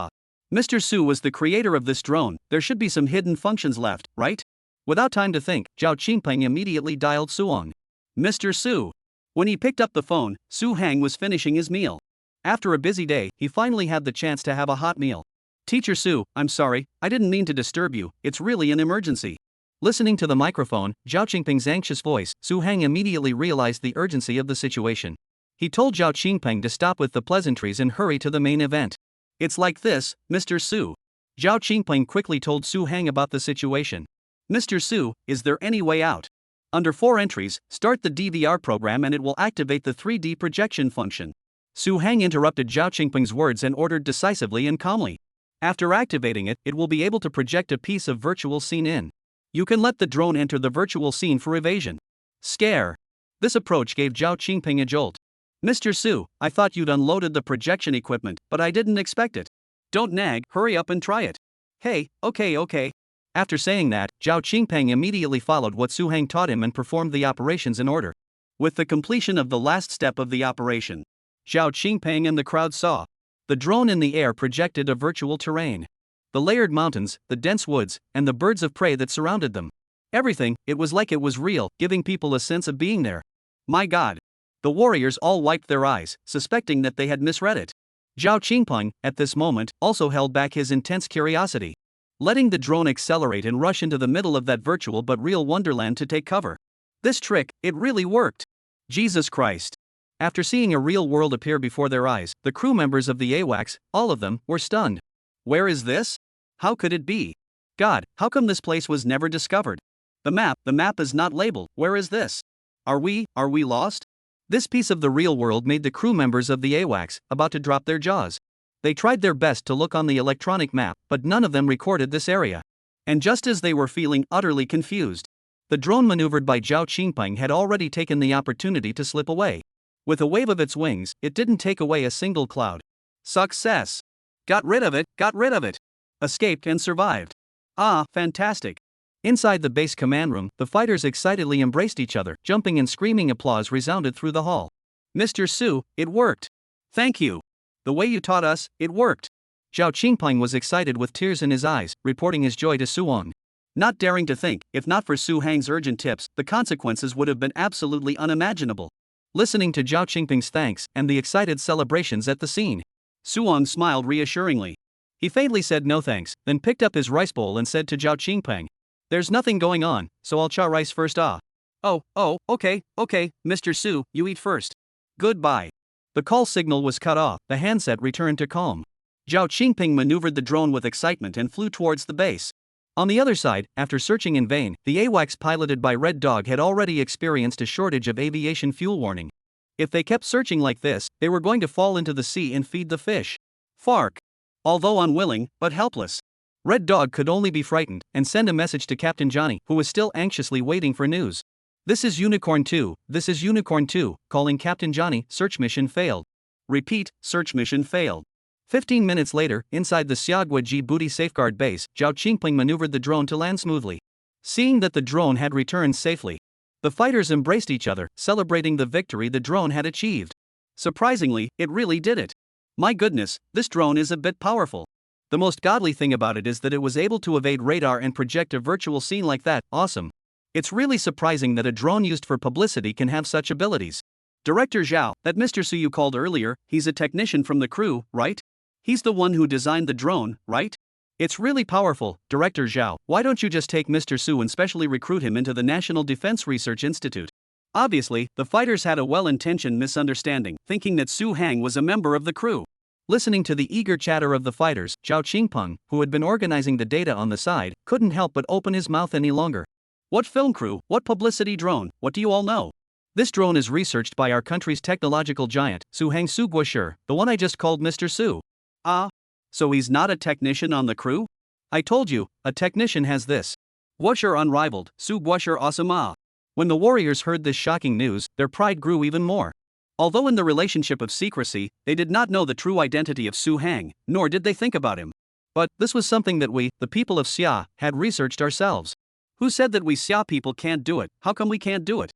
Mr. Su was the creator of this drone, there should be some hidden functions left, right? Without time to think, Zhao Qingpeng immediately dialed Suong. Mr. Su. When he picked up the phone, Su Hang was finishing his meal. After a busy day, he finally had the chance to have a hot meal. Teacher Su, I'm sorry, I didn't mean to disturb you, it's really an emergency. Listening to the microphone, Zhao Qingpeng's anxious voice, Su Hang immediately realized the urgency of the situation. He told Zhao Qingpeng to stop with the pleasantries and hurry to the main event. It's like this, Mr. Su. Zhao Qingpeng quickly told Su Hang about the situation. Mr. Su, is there any way out? Under 4 entries, start the DVR program and it will activate the 3D projection function. Su Hang interrupted Zhao Qingpeng's words and ordered decisively and calmly. After activating it, it will be able to project a piece of virtual scene in. You can let the drone enter the virtual scene for evasion. Scare. This approach gave Zhao Qingpeng a jolt. Mr. Su, I thought you'd unloaded the projection equipment, but I didn't expect it. Don't nag, hurry up and try it. Hey, okay. After saying that, Zhao Qingpeng immediately followed what Su Hang taught him and performed the operations in order. With the completion of the last step of the operation, Zhao Qingpeng and the crowd saw. The drone in the air projected a virtual terrain. The layered mountains, the dense woods, and the birds of prey that surrounded them. Everything, it was like it was real, giving people a sense of being there. My God. The warriors all wiped their eyes, suspecting that they had misread it. Zhao Qingpeng, at this moment, also held back his intense curiosity. Letting the drone accelerate and rush into the middle of that virtual but real wonderland to take cover. This trick, it really worked. Jesus Christ. After seeing a real world appear before their eyes, the crew members of the AWACS, all of them, were stunned. Where is this? How could it be? God, how come this place was never discovered? The map is not labeled, where is this? Are we lost? This piece of the real world made the crew members of the AWACS about to drop their jaws. They tried their best to look on the electronic map, but none of them recorded this area. And just as they were feeling utterly confused, the drone maneuvered by Zhao Qingpeng had already taken the opportunity to slip away. With a wave of its wings, it didn't take away a single cloud. Success! Got rid of it! Escaped and survived. Ah, fantastic! Inside the base command room, the fighters excitedly embraced each other, jumping and screaming. Applause resounded through the hall. Mr. Su, it worked! Thank you! The way you taught us, it worked! Zhao Qingpeng was excited with tears in his eyes, reporting his joy to Su Hang. Not daring to think, if not for Su Hang's urgent tips, the consequences would have been absolutely unimaginable. Listening to Zhao Qingpeng's thanks and the excited celebrations at the scene, Su Hang smiled reassuringly. He faintly said no thanks, then picked up his rice bowl and said to Zhao Qingpeng, "There's nothing going on, so I'll chow rice first. Oh, okay, Mr. Su, you eat first. Goodbye." The call signal was cut off, the handset returned to calm. Zhao Qingpeng maneuvered the drone with excitement and flew towards the base. On the other side, after searching in vain, the AWACS piloted by Red Dog had already experienced a shortage of aviation fuel. Warning. If they kept searching like this, they were going to fall into the sea and feed the fish. Fark. Although unwilling, but helpless, Red Dog could only be frightened and send a message to Captain Johnny, who was still anxiously waiting for news. This is Unicorn 2, calling Captain Johnny, search mission failed. Repeat, search mission failed. 15 minutes later, inside the Xiagua Djibouti safeguard base, Zhao Qingpeng maneuvered the drone to land smoothly. Seeing that the drone had returned safely, the fighters embraced each other, celebrating the victory the drone had achieved. Surprisingly, it really did it. My goodness, this drone is a bit powerful. The most godly thing about it is that it was able to evade radar and project a virtual scene like that. Awesome. It's really surprising that a drone used for publicity can have such abilities. Director Zhao, that Mr. Su you called earlier, he's a technician from the crew, right? He's the one who designed the drone, right? It's really powerful, Director Zhao. Why don't you just take Mr. Su and specially recruit him into the National Defense Research Institute? Obviously, the fighters had a well-intentioned misunderstanding, thinking that Su Hang was a member of the crew. Listening to the eager chatter of the fighters, Zhao Qingpeng, who had been organizing the data on the side, couldn't help but open his mouth any longer. What film crew, what publicity drone, what do you all know? This drone is researched by our country's technological giant, Su Hang Su Guoshi, the one I just called Mr. Su. Ah, so he's not a technician on the crew? I told you, a technician has this. Guoshi unrivaled, Su Guoshi awesome. When the warriors heard this shocking news, their pride grew even more. Although in the relationship of secrecy, they did not know the true identity of Su Hang, nor did they think about him. But this was something that we, the people of Xia, had researched ourselves. Who said that we Xia people can't do it? How come we can't do it?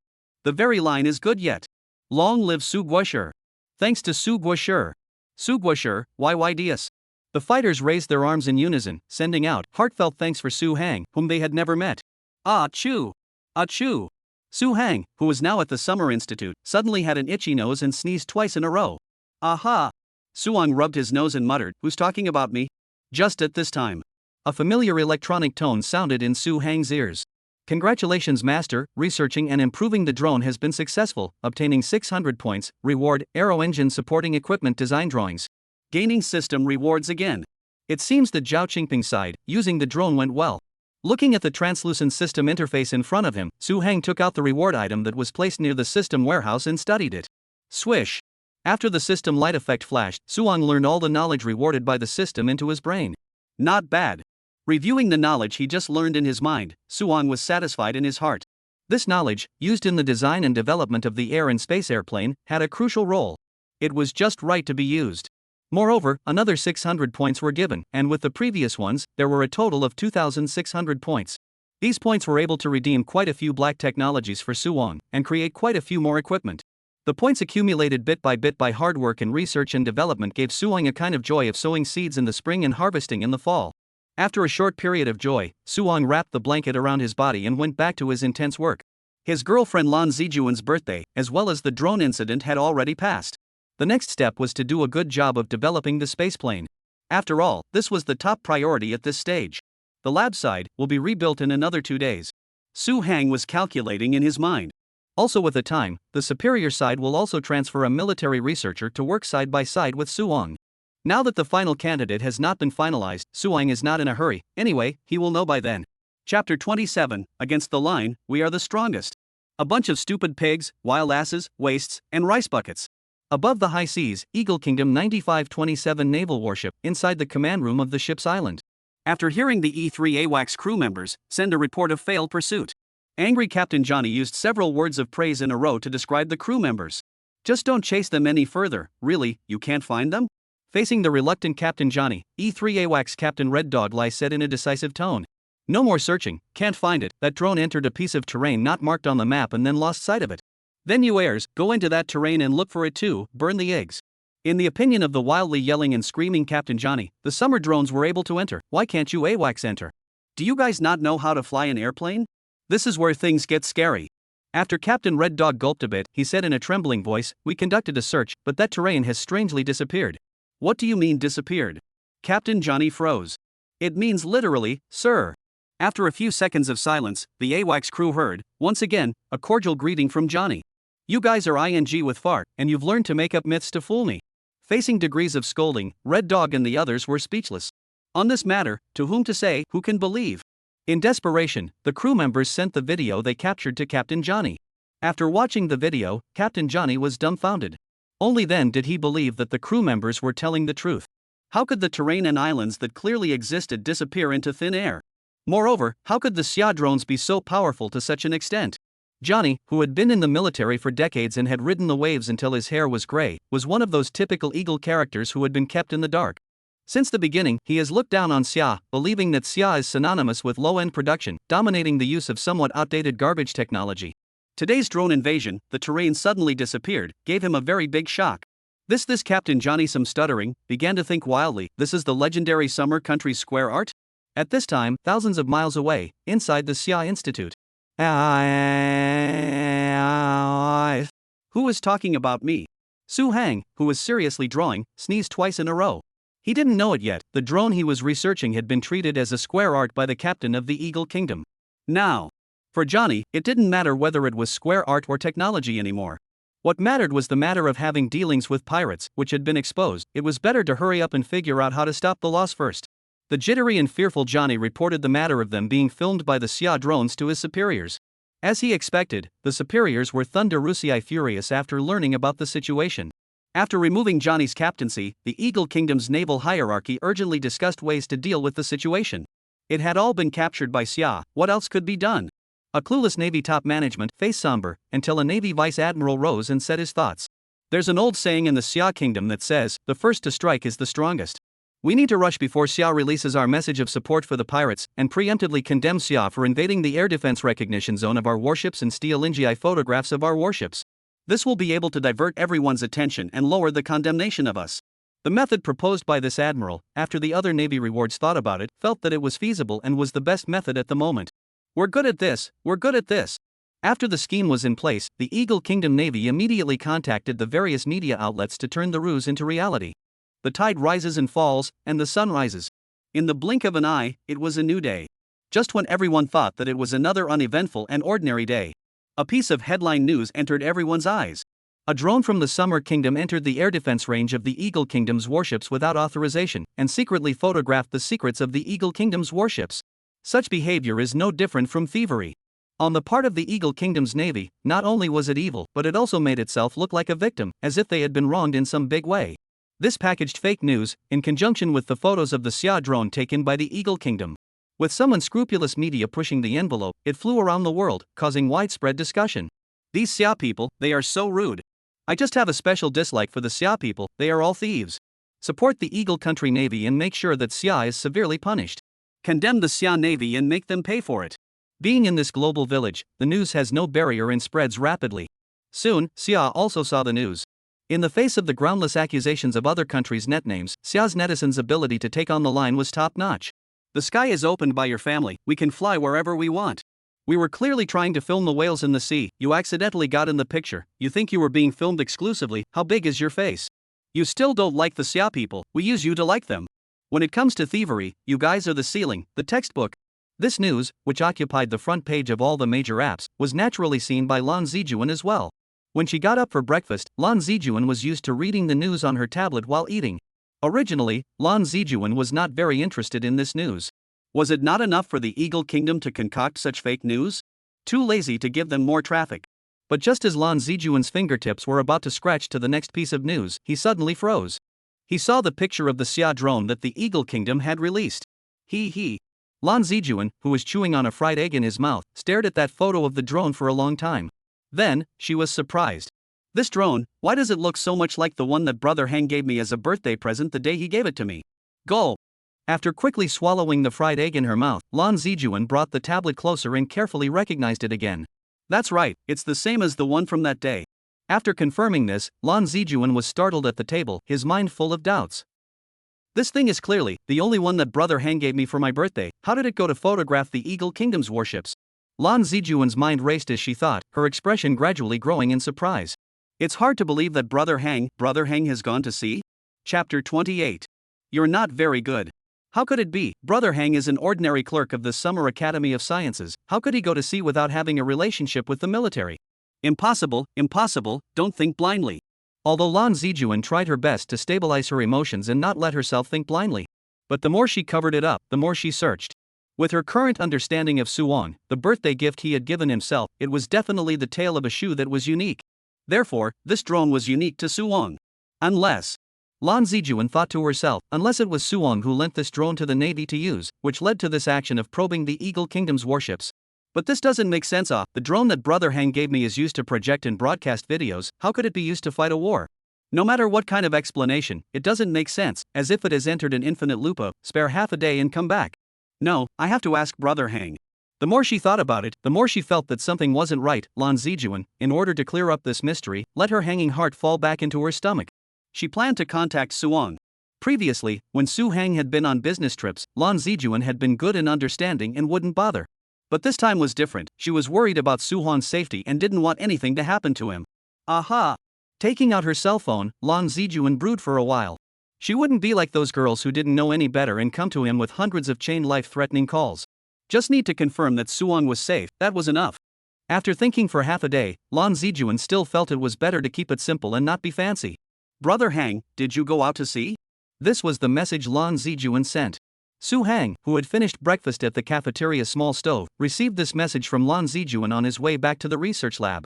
The very line is good yet. Long live Su Guoshi. Thanks to Su Guoshi. Su Guoshi, YYDS. The fighters raised their arms in unison, sending out heartfelt thanks for Su Hang, whom they had never met. Ah choo! Ah choo! Su Hang, who was now at the Summer Institute, suddenly had an itchy nose and sneezed twice in a row. Aha! Suong rubbed his nose and muttered, "Who's talking about me?" Just at this time, a familiar electronic tone sounded in Su Hang's ears. "Congratulations, Master, researching and improving the drone has been successful, obtaining 600 points, reward, aero engine supporting equipment design drawings. Gaining system rewards again." It seems that Zhao Qingping's side, using the drone went well. Looking at the translucent system interface in front of him, Su Hang took out the reward item that was placed near the system warehouse and studied it. Swish! After the system light effect flashed, Suong learned all the knowledge rewarded by the system into his brain. Not bad. Reviewing the knowledge he just learned in his mind, Suong was satisfied in his heart. This knowledge, used in the design and development of the air and space airplane, had a crucial role. It was just right to be used. Moreover, another 600 points were given, and with the previous ones, there were a total of 2,600 points. These points were able to redeem quite a few black technologies for Suong, and create quite a few more equipment. The points accumulated bit by hard work and research and development gave Suong a kind of joy of sowing seeds in the spring and harvesting in the fall. After a short period of joy, Suong wrapped the blanket around his body and went back to his intense work. His girlfriend Lan Zijuan's birthday, as well as the drone incident, had already passed. The next step was to do a good job of developing the spaceplane. After all, this was the top priority at this stage. The lab side will be rebuilt in another 2 days. Su Hang was calculating in his mind. Also with the time, the superior side will also transfer a military researcher to work side by side with Suong. Now that the final candidate has not been finalized, Suong is not in a hurry, anyway, he will know by then. Chapter 27, Against the Line, We Are the Strongest. A bunch of stupid pigs, wild asses, wastes, and rice buckets. Above the high seas, Eagle Kingdom 9527 naval warship, inside the command room of the ship's island. After hearing the E3 AWACS crew members send a report of failed pursuit, angry Captain Johnny used several words of praise in a row to describe the crew members. "Just don't chase them any further, really, you can't find them?" Facing the reluctant Captain Johnny, E3 AWACS Captain Red Dog Lai said in a decisive tone. "No more searching, can't find it, that drone entered a piece of terrain not marked on the map and then lost sight of it. Then you heirs, go into that terrain and look for it too, burn the eggs." In the opinion of the wildly yelling and screaming Captain Johnny, the summer drones were able to enter, why can't you AWACS enter? Do you guys not know how to fly an airplane? This is where things get scary. After Captain Red Dog gulped a bit, he said in a trembling voice, "We conducted a search, but that terrain has strangely disappeared." "What do you mean disappeared?" Captain Johnny froze. "It means literally, sir." After a few seconds of silence, the AWACS crew heard, once again, a cordial greeting from Johnny. "You guys are ing with fart, and you've learned to make up myths to fool me." Facing degrees of scolding, Red Dog and the others were speechless. On this matter, to whom to say, who can believe? In desperation, the crew members sent the video they captured to Captain Johnny. After watching the video, Captain Johnny was dumbfounded. Only then did he believe that the crew members were telling the truth. How could the terrain and islands that clearly existed disappear into thin air? Moreover, how could the Xia drones be so powerful to such an extent? Johnny, who had been in the military for decades and had ridden the waves until his hair was gray, was one of those typical Eagle characters who had been kept in the dark. Since the beginning, he has looked down on Xia, believing that Xia is synonymous with low-end production, dominating the use of somewhat outdated garbage technology. Today's drone invasion, the terrain suddenly disappeared, gave him a very big shock. This Captain Johnny, some stuttering, began to think wildly, this is the legendary Summer Country Square Art? At this time, thousands of miles away, inside the Xia Institute. Who is talking about me? Su Hang, who was seriously drawing, sneezed twice in a row. He didn't know it yet, the drone he was researching had been treated as a square art by the captain of the Eagle Kingdom. Now, for Johnny, it didn't matter whether it was square art or technology anymore. What mattered was the matter of having dealings with pirates, which had been exposed. It was better to hurry up and figure out how to stop the loss first. The jittery and fearful Johnny reported the matter of them being filmed by the Xia drones to his superiors. As he expected, the superiors were thunderously furious after learning about the situation. After removing Johnny's captaincy, the Eagle Kingdom's naval hierarchy urgently discussed ways to deal with the situation. It had all been captured by Xia, what else could be done? A clueless Navy top management faced somber, until a Navy Vice Admiral rose and said his thoughts. There's an old saying in the Xia Kingdom that says, the first to strike is the strongest. We need to rush before Xia releases our message of support for the pirates, and preemptively condemn Xia for invading the air defense recognition zone of our warships and steal NGI photographs of our warships. This will be able to divert everyone's attention and lower the condemnation of us. The method proposed by this admiral, after the other Navy rewards thought about it, felt that it was feasible and was the best method at the moment. We're good at this, we're good at this. After the scheme was in place, the Eagle Kingdom Navy immediately contacted the various media outlets to turn the ruse into reality. The tide rises and falls, and the sun rises. In the blink of an eye, it was a new day. Just when everyone thought that it was another uneventful and ordinary day, a piece of headline news entered everyone's eyes. A drone from the Summer Kingdom entered the air defense range of the Eagle Kingdom's warships without authorization, and secretly photographed the secrets of the Eagle Kingdom's warships. Such behavior is no different from thievery. On the part of the Eagle Kingdom's navy, not only was it evil, but it also made itself look like a victim, as if they had been wronged in some big way. This packaged fake news, in conjunction with the photos of the Xia drone taken by the Eagle Kingdom, with some unscrupulous media pushing the envelope, it flew around the world, causing widespread discussion. These Xia people, they are so rude. I just have a special dislike for the Xia people, they are all thieves. Support the Eagle Country Navy and make sure that Xia is severely punished. Condemn the Xia Navy and make them pay for it. Being in this global village, the news has no barrier and spreads rapidly. Soon, Xia also saw the news. In the face of the groundless accusations of other countries' net names, Xia's netizens' ability to take on the line was top-notch. The sky is opened by your family, we can fly wherever we want. We were clearly trying to film the whales in the sea, you accidentally got in the picture, you think you were being filmed exclusively, how big is your face? You still don't like the Xia people, we use you to like them. When it comes to thievery, you guys are the ceiling, the textbook. This news, which occupied the front page of all the major apps, was naturally seen by Lan Zijuan as well. When she got up for breakfast, Lan Zijuan was used to reading the news on her tablet while eating. Originally, Lan Zijuan was not very interested in this news. Was it not enough for the Eagle Kingdom to concoct such fake news? Too lazy to give them more traffic. But just as Lan Zijuan's fingertips were about to scratch to the next piece of news, he suddenly froze. He saw the picture of the Xia drone that the Eagle Kingdom had released. Lan Zijuan, who was chewing on a fried egg in his mouth, stared at that photo of the drone for a long time. Then, she was surprised. This drone, why does it look so much like the one that Brother Hang gave me as a birthday present the day he gave it to me? Gulp! After quickly swallowing the fried egg in her mouth, Lan Zijuan brought the tablet closer and carefully recognized it again. That's right, it's the same as the one from that day. After confirming this, Lan Zijuan was startled at the table, his mind full of doubts. This thing is clearly the only one that Brother Hang gave me for my birthday. How did it go to photograph the Eagle Kingdom's warships? Lan Zijuan's mind raced as she thought, her expression gradually growing in surprise. It's hard to believe that Brother Hang has gone to sea? Chapter 28. You're not very good. How could it be? Brother Hang is an ordinary clerk of the Summer Academy of Sciences. How could he go to sea without having a relationship with the military? Impossible, don't think blindly. Although Lan Zijuan tried her best to stabilize her emotions and not let herself think blindly. But the more she covered it up, the more she searched. With her current understanding of Suwon, the birthday gift he had given himself, it was definitely the tail of a shoe that was unique. Therefore, this drone was unique to Suwon. Unless, Lan Zijuan thought to herself, unless it was Suwon who lent this drone to the Navy to use, which led to this action of probing the Eagle Kingdom's warships. But this doesn't make sense. The drone that Brother Hang gave me is used to project and broadcast videos, how could it be used to fight a war? No matter what kind of explanation, it doesn't make sense, as if it has entered an infinite loop of, spare half a day and come back. No, I have to ask Brother Hang. The more she thought about it, the more she felt that something wasn't right. Lan Zijuan, in order to clear up this mystery, let her hanging heart fall back into her stomach. She planned to contact Suwon. Previously, when Su Hang had been on business trips, Lan Zijuan had been good and understanding and wouldn't bother. But this time was different. She was worried about Suwon's safety and didn't want anything to happen to him. Aha! Taking out her cell phone, Lan Zijuan brewed for a while. She wouldn't be like those girls who didn't know any better and come to him with hundreds of chain life-threatening calls. Just need to confirm that Suwon was safe, that was enough. After thinking for half a day, Lan Zijuan still felt it was better to keep it simple and not be fancy. Brother Hang, did you go out to sea? This was the message Lan Zijuan sent. Su Hang, who had finished breakfast at the cafeteria's small stove, received this message from Lan Zijuan on his way back to the research lab.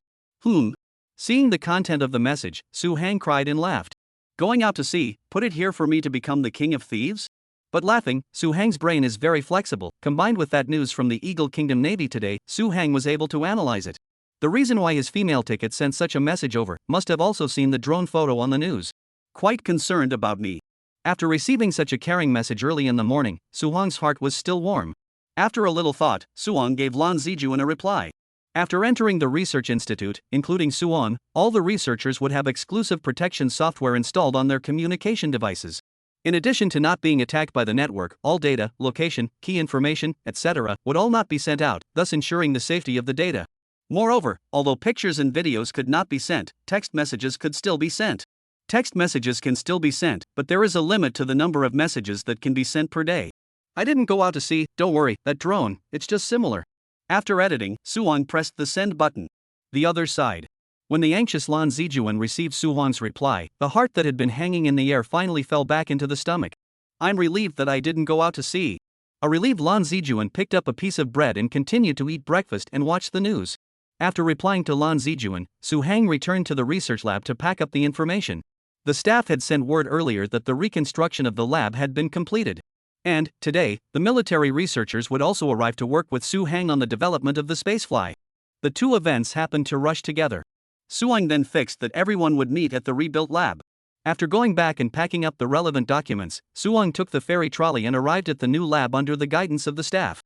Seeing the content of the message, Su Hang cried and laughed. Going out to sea, put it here for me to become the king of thieves? But laughing, Su Hang's brain is very flexible. Combined with that news from the Eagle Kingdom Navy today, Su Hang was able to analyze it. The reason why his female ticket sent such a message over must have also seen the drone photo on the news. Quite concerned about me. After receiving such a caring message early in the morning, Suhong's heart was still warm. After a little thought, Suhong gave Lan Zijuan a reply. After entering the research institute, including Suwon, all the researchers would have exclusive protection software installed on their communication devices. In addition to not being attacked by the network, all data, location, key information, etc., would all not be sent out, thus ensuring the safety of the data. Moreover, although pictures and videos could not be sent, text messages could still be sent. Text messages can still be sent, but there is a limit to the number of messages that can be sent per day. I didn't go out to see, don't worry, that drone, it's just similar. After editing, Suhong pressed the send button. The other side. When the anxious Lan Zijuan received Suhong's reply, the heart that had been hanging in the air finally fell back into the stomach. I'm relieved that I didn't go out to see. A relieved Lan Zijuan picked up a piece of bread and continued to eat breakfast and watch the news. After replying to Lan Zijuan, Su Hang returned to the research lab to pack up the information. The staff had sent word earlier that the reconstruction of the lab had been completed. And, today, the military researchers would also arrive to work with Su Hang on the development of the spacefly. The two events happened to rush together. Su Hang then fixed that everyone would meet at the rebuilt lab. After going back and packing up the relevant documents, Su Hang took the ferry trolley and arrived at the new lab under the guidance of the staff.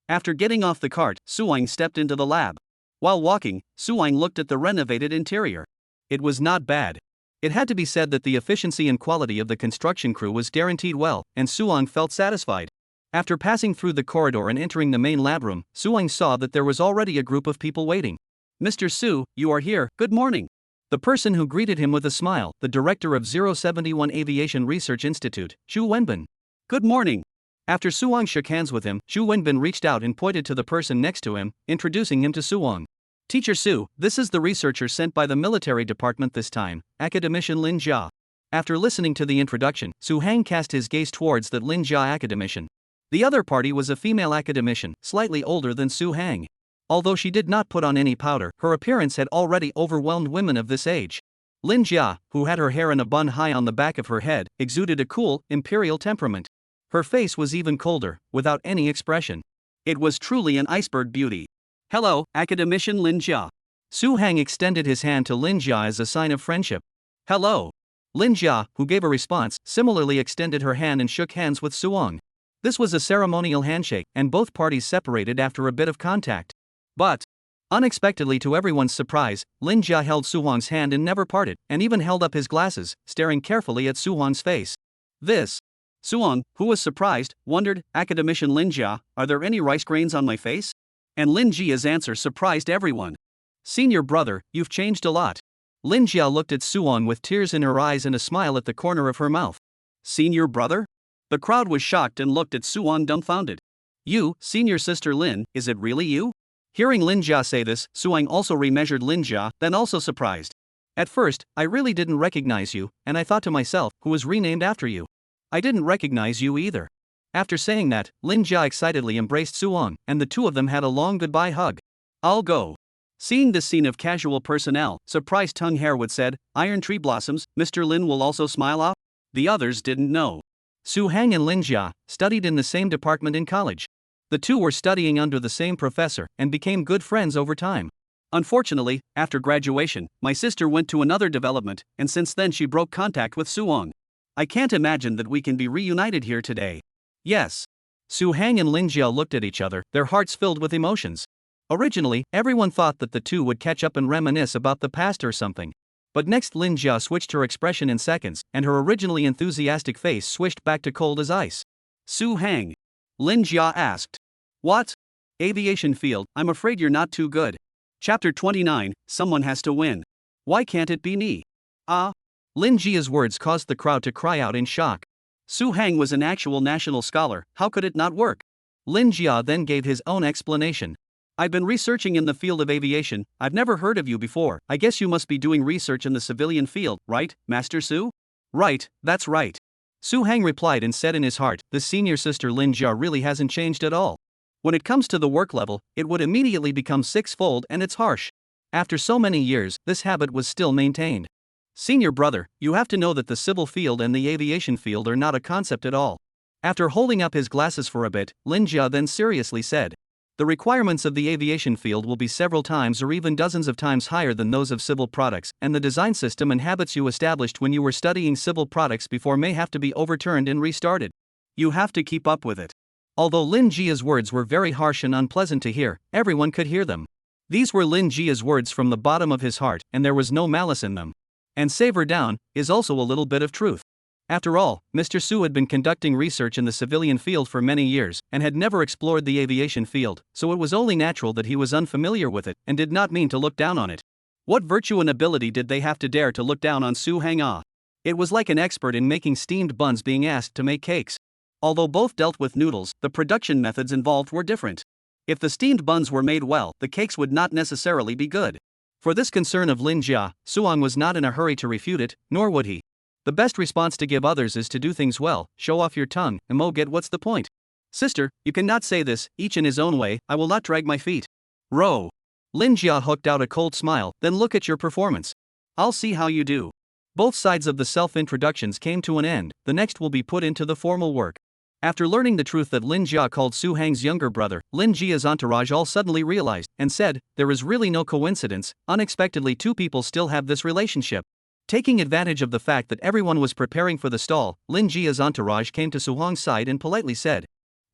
After getting off the cart, Su Hang stepped into the lab. While walking, Su Hang looked at the renovated interior. It was not bad. It had to be said that the efficiency and quality of the construction crew was guaranteed well, and Su Hang felt satisfied. After passing through the corridor and entering the main lab room, Su Hang saw that there was already a group of people waiting. Mr. Su, you are here, good morning. The person who greeted him with a smile, the director of 071 Aviation Research Institute, Xu Wenbin. Good morning. After Su Hang shook hands with him, Xu Wenbin reached out and pointed to the person next to him, introducing him to Su Hang. Teacher Su, this is the researcher sent by the military department this time, academician Lin Jia. After listening to the introduction, Su Hang cast his gaze towards that Lin Jia academician. The other party was a female academician, slightly older than Su Hang. Although she did not put on any powder, her appearance had already overwhelmed women of this age. Lin Jia, who had her hair in a bun high on the back of her head, exuded a cool, imperial temperament. Her face was even colder, without any expression. It was truly an iceberg beauty. Hello, academician Lin Jia. Su Hang extended his hand to Lin Jia as a sign of friendship. Hello. Lin Jia, who gave a response, similarly extended her hand and shook hands with Su Hang. This was a ceremonial handshake, and both parties separated after a bit of contact. But, unexpectedly to everyone's surprise, Lin Jia held Su Hang's hand and never parted, and even held up his glasses, staring carefully at Su Hang's face. This. Su Hang, who was surprised, wondered, academician Lin Jia, are there any rice grains on my face? And Lin Jia's answer surprised everyone. Senior brother, you've changed a lot. Lin Jia looked at Su Hang with tears in her eyes and a smile at the corner of her mouth. Senior brother? The crowd was shocked and looked at Su Hang dumbfounded. You, senior sister Lin, is it really you? Hearing Lin Jia say this, Su Hang also remeasured Lin Jia, then also surprised. At first, I really didn't recognize you, and I thought to myself, who was renamed after you? I didn't recognize you either. After saying that, Lin Jia excitedly embraced Su Hang, and the two of them had a long goodbye hug. I'll go. Seeing this scene of casual personnel, surprised Tung Hairwood said, Iron Tree Blossoms, Mr. Lin will also smile off? The others didn't know. Su Hang and Lin Jia studied in the same department in college. The two were studying under the same professor and became good friends over time. Unfortunately, after graduation, my sister went to another development, and since then she broke contact with Su Hang. I can't imagine that we can be reunited here today. Yes. Su Hang and Lin Jia looked at each other, their hearts filled with emotions. Originally, everyone thought that the two would catch up and reminisce about the past or something. But next Lin Jia switched her expression in seconds, and her originally enthusiastic face swished back to cold as ice. Su Hang. Lin Jia asked. What? Aviation field, I'm afraid you're not too good. Chapter 29, someone has to win. Why can't it be me? Lin Jia's words caused the crowd to cry out in shock. Su Hang was an actual national scholar, how could it not work? Lin Jia then gave his own explanation. I've been researching in the field of aviation, I've never heard of you before, I guess you must be doing research in the civilian field, right, Master Su? Right, that's right. Su Hang replied and said in his heart, the senior sister Lin Jia really hasn't changed at all. When it comes to the work level, it would immediately become six-fold and it's harsh. After so many years, this habit was still maintained. Senior brother, you have to know that the civil field and the aviation field are not a concept at all. After holding up his glasses for a bit, Lin Jia then seriously said. The requirements of the aviation field will be several times or even dozens of times higher than those of civil products, and the design system and habits you established when you were studying civil products before may have to be overturned and restarted. You have to keep up with it. Although Lin Jia's words were very harsh and unpleasant to hear, everyone could hear them. These were Lin Jia's words from the bottom of his heart, and there was no malice in them. And savor down, is also a little bit of truth. After all, Mr. Su had been conducting research in the civilian field for many years and had never explored the aviation field, so it was only natural that he was unfamiliar with it and did not mean to look down on it. What virtue and ability did they have to dare to look down on Su Hang Ah? It was like an expert in making steamed buns being asked to make cakes. Although both dealt with noodles, the production methods involved were different. If the steamed buns were made well, the cakes would not necessarily be good. For this concern of Lin Jia, Suong was not in a hurry to refute it, nor would he. The best response to give others is to do things well. Show off your tongue, and mo get what's the point? Sister, you cannot say this, each in his own way. I will not drag my feet. Row. Lin Jia hooked out a cold smile, then look at your performance. I'll see how you do. Both sides of the self-introductions came to an end, the next will be put into the formal work. After learning the truth that Lin Jia called Su Hang's younger brother, Lin Jia's entourage all suddenly realized, and said, there is really no coincidence, unexpectedly two people still have this relationship. Taking advantage of the fact that everyone was preparing for the stall, Lin Jia's entourage came to Su Hong's side and politely said,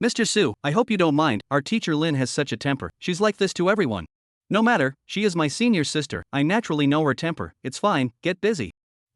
Mr. Su, I hope you don't mind, our teacher Lin has such a temper, she's like this to everyone. No matter, she is my senior sister, I naturally know her temper, it's fine, get busy.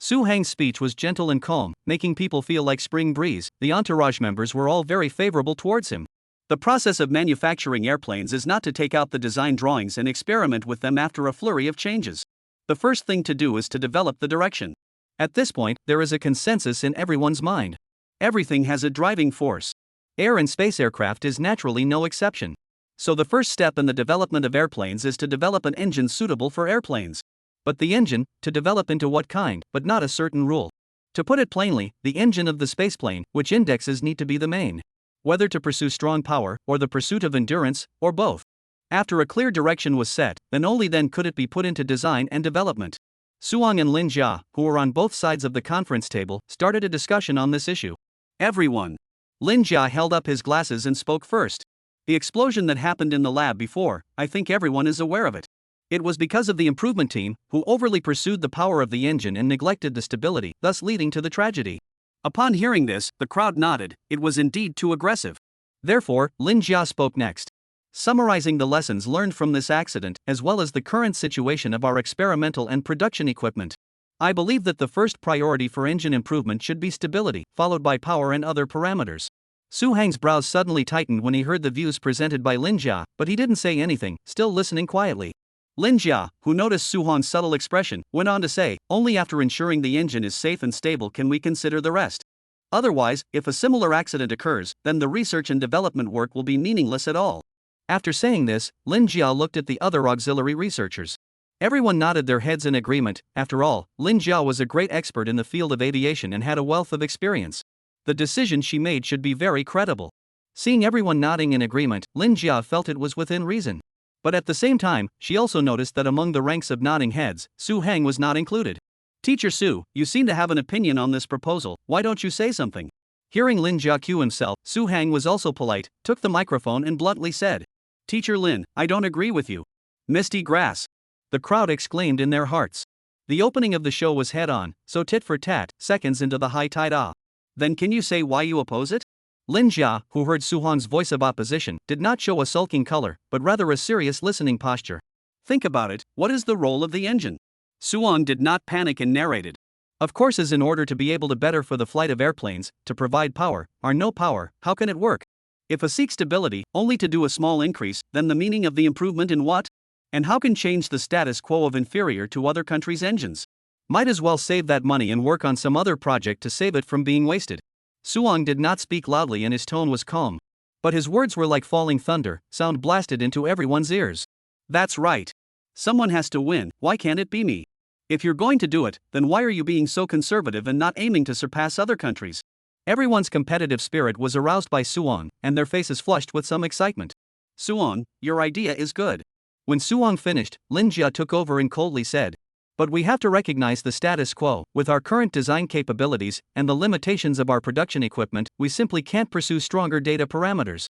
Su Hang's speech was gentle and calm, making people feel like spring breeze. The entourage members were all very favorable towards him. The process of manufacturing airplanes is not to take out the design drawings and experiment with them after a flurry of changes. The first thing to do is to develop the direction. At this point, there is a consensus in everyone's mind. Everything has a driving force. Air and space aircraft is naturally no exception. So the first step in the development of airplanes is to develop an engine suitable for airplanes. But the engine, to develop into what kind, but not a certain rule. To put it plainly, the engine of the spaceplane, which indexes need to be the main. Whether to pursue strong power, or the pursuit of endurance, or both. After a clear direction was set, then only then could it be put into design and development. Suong and Lin Jia, who were on both sides of the conference table, started a discussion on this issue. Everyone. Lin Jia held up his glasses and spoke first. The explosion that happened in the lab before, I think everyone is aware of it. It was because of the improvement team, who overly pursued the power of the engine and neglected the stability, thus leading to the tragedy. Upon hearing this, the crowd nodded, it was indeed too aggressive. Therefore, Lin Jia spoke next. Summarizing the lessons learned from this accident, as well as the current situation of our experimental and production equipment. I believe that the first priority for engine improvement should be stability, followed by power and other parameters. Su Hang's brows suddenly tightened when he heard the views presented by Lin Jia, but he didn't say anything, still listening quietly. Lin Jia, who noticed Su Hong's subtle expression, went on to say, only after ensuring the engine is safe and stable can we consider the rest. Otherwise, if a similar accident occurs, then the research and development work will be meaningless at all. After saying this, Lin Jia looked at the other auxiliary researchers. Everyone nodded their heads in agreement. After all, Lin Jia was a great expert in the field of aviation and had a wealth of experience. The decision she made should be very credible. Seeing everyone nodding in agreement, Lin Jia felt it was within reason. But at the same time, she also noticed that among the ranks of nodding heads, Su Hang was not included. Teacher Su, you seem to have an opinion on this proposal, why don't you say something? Hearing Lin Jia cue himself, Su Hang was also polite, took the microphone and bluntly said, Teacher Lin, I don't agree with you. Misty grass. The crowd exclaimed in their hearts. The opening of the show was head-on, so tit for tat, seconds into the high tide. Then can you say why you oppose it? Lin Jia, who heard Su Hong's voice of opposition, did not show a sulking color, but rather a serious listening posture. Think about it, what is the role of the engine? Su Hong did not panic and narrated. Of course, as in order to be able to better for the flight of airplanes, to provide power, or no power, how can it work? If a seek stability, only to do a small increase, then the meaning of the improvement in what? And how can change the status quo of inferior to other countries' engines? Might as well save that money and work on some other project to save it from being wasted. Suong did not speak loudly and his tone was calm. But his words were like falling thunder, sound blasted into everyone's ears. That's right. Someone has to win, why can't it be me? If you're going to do it, then why are you being so conservative and not aiming to surpass other countries? Everyone's competitive spirit was aroused by Suong, and their faces flushed with some excitement. Suong, your idea is good. When Suong finished, Lin Jia took over and coldly said, but we have to recognize the status quo. With our current design capabilities and the limitations of our production equipment, we simply can't pursue stronger data parameters.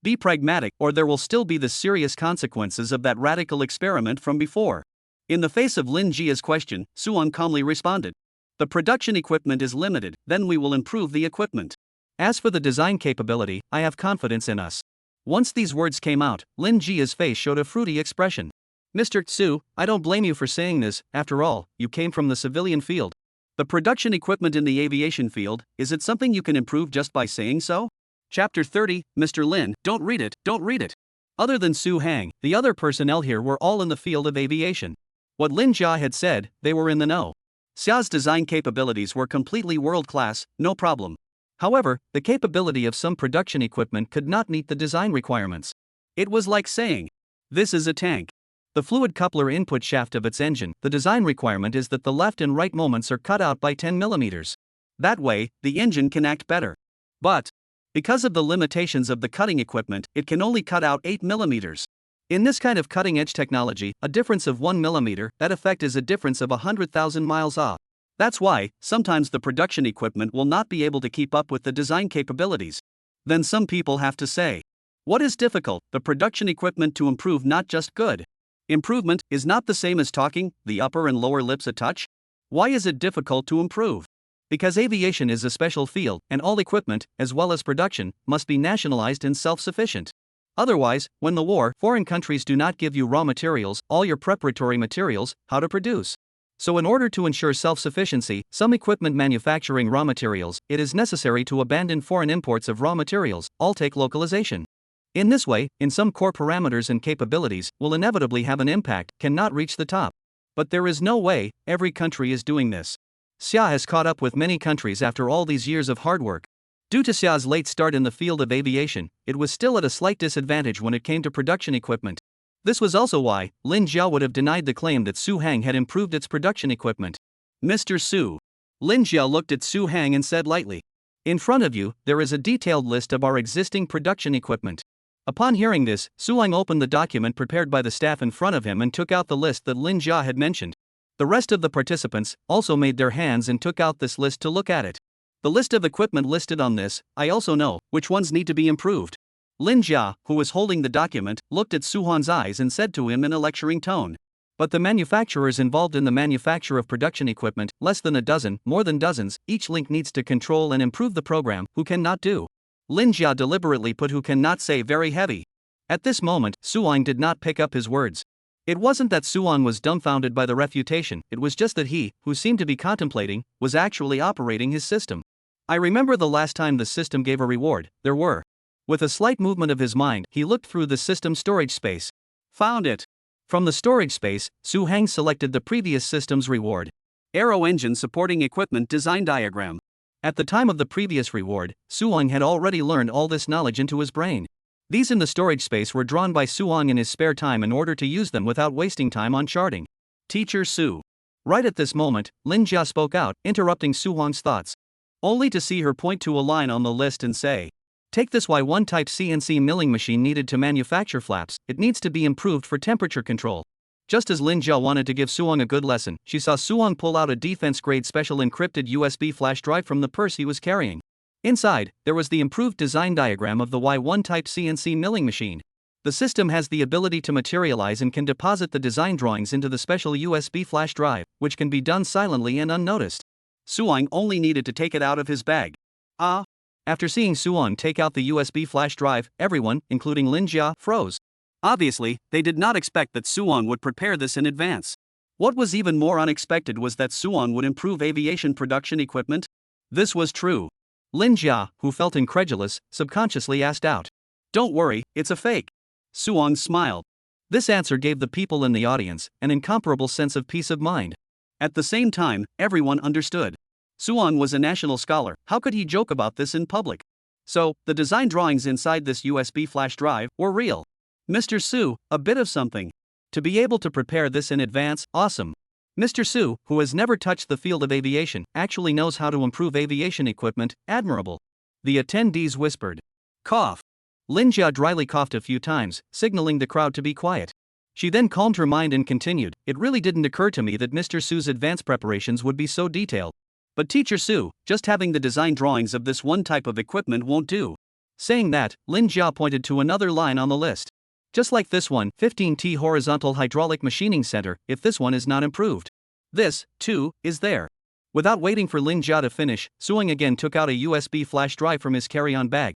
Be pragmatic, or there will still be the serious consequences of that radical experiment from before. In the face of Lin Jia's question, Suong calmly responded, the production equipment is limited, then we will improve the equipment. As for the design capability, I have confidence in us. Once these words came out, Lin Jia's face showed a fruity expression. Mr. Tsu, I don't blame you for saying this, after all, you came from the civilian field. The production equipment in the aviation field, is it something you can improve just by saying so? Chapter 30, Mr. Lin, don't read it, don't read it. Other than Su Hang, the other personnel here were all in the field of aviation. What Lin Jia had said, they were in the know. Xia's design capabilities were completely world-class, no problem. However, the capability of some production equipment could not meet the design requirements. It was like saying, this is a tank. The fluid coupler input shaft of its engine, the design requirement is that the left and right moments are cut out by 10 millimeters. That way, the engine can act better. But, because of the limitations of the cutting equipment, it can only cut out 8 millimeters. In this kind of cutting-edge technology, a difference of 1 millimeter, that effect is a difference of 100,000 miles off. That's why, sometimes the production equipment will not be able to keep up with the design capabilities. Then some people have to say, what is difficult, the production equipment to improve, not just good. Improvement is not the same as talking, the upper and lower lips a touch. Why is it difficult to improve? Because aviation is a special field, and all equipment, as well as production, must be nationalized and self-sufficient. Otherwise, when the war, foreign countries do not give you raw materials, all your preparatory materials, how to produce. So in order to ensure self-sufficiency, some equipment manufacturing raw materials, it is necessary to abandon foreign imports of raw materials, all take localization. In this way, in some core parameters and capabilities, will inevitably have an impact, cannot reach the top. But there is no way, every country is doing this. Xia has caught up with many countries after all these years of hard work. Due to Xia's late start in the field of aviation, it was still at a slight disadvantage when it came to production equipment. This was also why Lin Jia would have denied the claim that Su Hang had improved its production equipment. Mr. Su. Lin Jia looked at Su Hang and said lightly, in front of you, there is a detailed list of our existing production equipment. Upon hearing this, Su Hang opened the document prepared by the staff in front of him and took out the list that Lin Jia had mentioned. The rest of the participants also made their hands and took out this list to look at it. The list of equipment listed on this, I also know, which ones need to be improved. Lin Jia, who was holding the document, looked at Su Han's eyes and said to him in a lecturing tone. But the manufacturers involved in the manufacture of production equipment, less than a dozen, more than dozens, each link needs to control and improve the program, who cannot do. Lin Jia deliberately put who cannot say very heavy. At this moment, Su Hang did not pick up his words. It wasn't that Su Hang was dumbfounded by the refutation, it was just that he, who seemed to be contemplating, was actually operating his system. I remember the last time the system gave a reward, there were. With a slight movement of his mind, he looked through the system storage space. Found it. From the storage space, Su Hang selected the previous system's reward. Aero engine supporting equipment design diagram. At the time of the previous reward, Su Hang had already learned all this knowledge into his brain. These in the storage space were drawn by Su Hang in his spare time in order to use them without wasting time on charting. Teacher Su. Right at this moment, Lin Jia spoke out, interrupting Su Hang's thoughts. Only to see her point to a line on the list and say, take this Y1 type CNC milling machine needed to manufacture flaps, it needs to be improved for temperature control. Just as Lin Jia wanted to give Su Hang a good lesson, she saw Su Hang pull out a defense-grade special encrypted USB flash drive from the purse he was carrying. Inside, there was the improved design diagram of the Y1 type CNC milling machine. The system has the ability to materialize and can deposit the design drawings into the special USB flash drive, which can be done silently and unnoticed. Su Hang only needed to take it out of his bag. After seeing Su Hang take out the USB flash drive, everyone, including Lin Jia, froze. Obviously, they did not expect that Su Hang would prepare this in advance. What was even more unexpected was that Su Hang would improve aviation production equipment. This was true. Lin Jia, who felt incredulous, subconsciously asked out, don't worry, it's a fake. Su Hang smiled. This answer gave the people in the audience an incomparable sense of peace of mind. At the same time, everyone understood. Su Hang was a national scholar, how could he joke about this in public? So, the design drawings inside this USB flash drive were real. Mr. Su, a bit of something. To be able to prepare this in advance, awesome. Mr. Su, who has never touched the field of aviation, actually knows how to improve aviation equipment, admirable. The attendees whispered. Cough. Lin Jia dryly coughed a few times, signaling the crowd to be quiet. She then calmed her mind and continued, it really didn't occur to me that Mr. Su's advanced preparations would be so detailed. But Teacher Su, just having the design drawings of this one type of equipment won't do. Saying that, Lin Jia pointed to another line on the list. Just like this one, 15T Horizontal Hydraulic Machining Center, if this one is not improved. This, too, is there. Without waiting for Lin Jia to finish, Su Hang again took out a USB flash drive from his carry-on bag.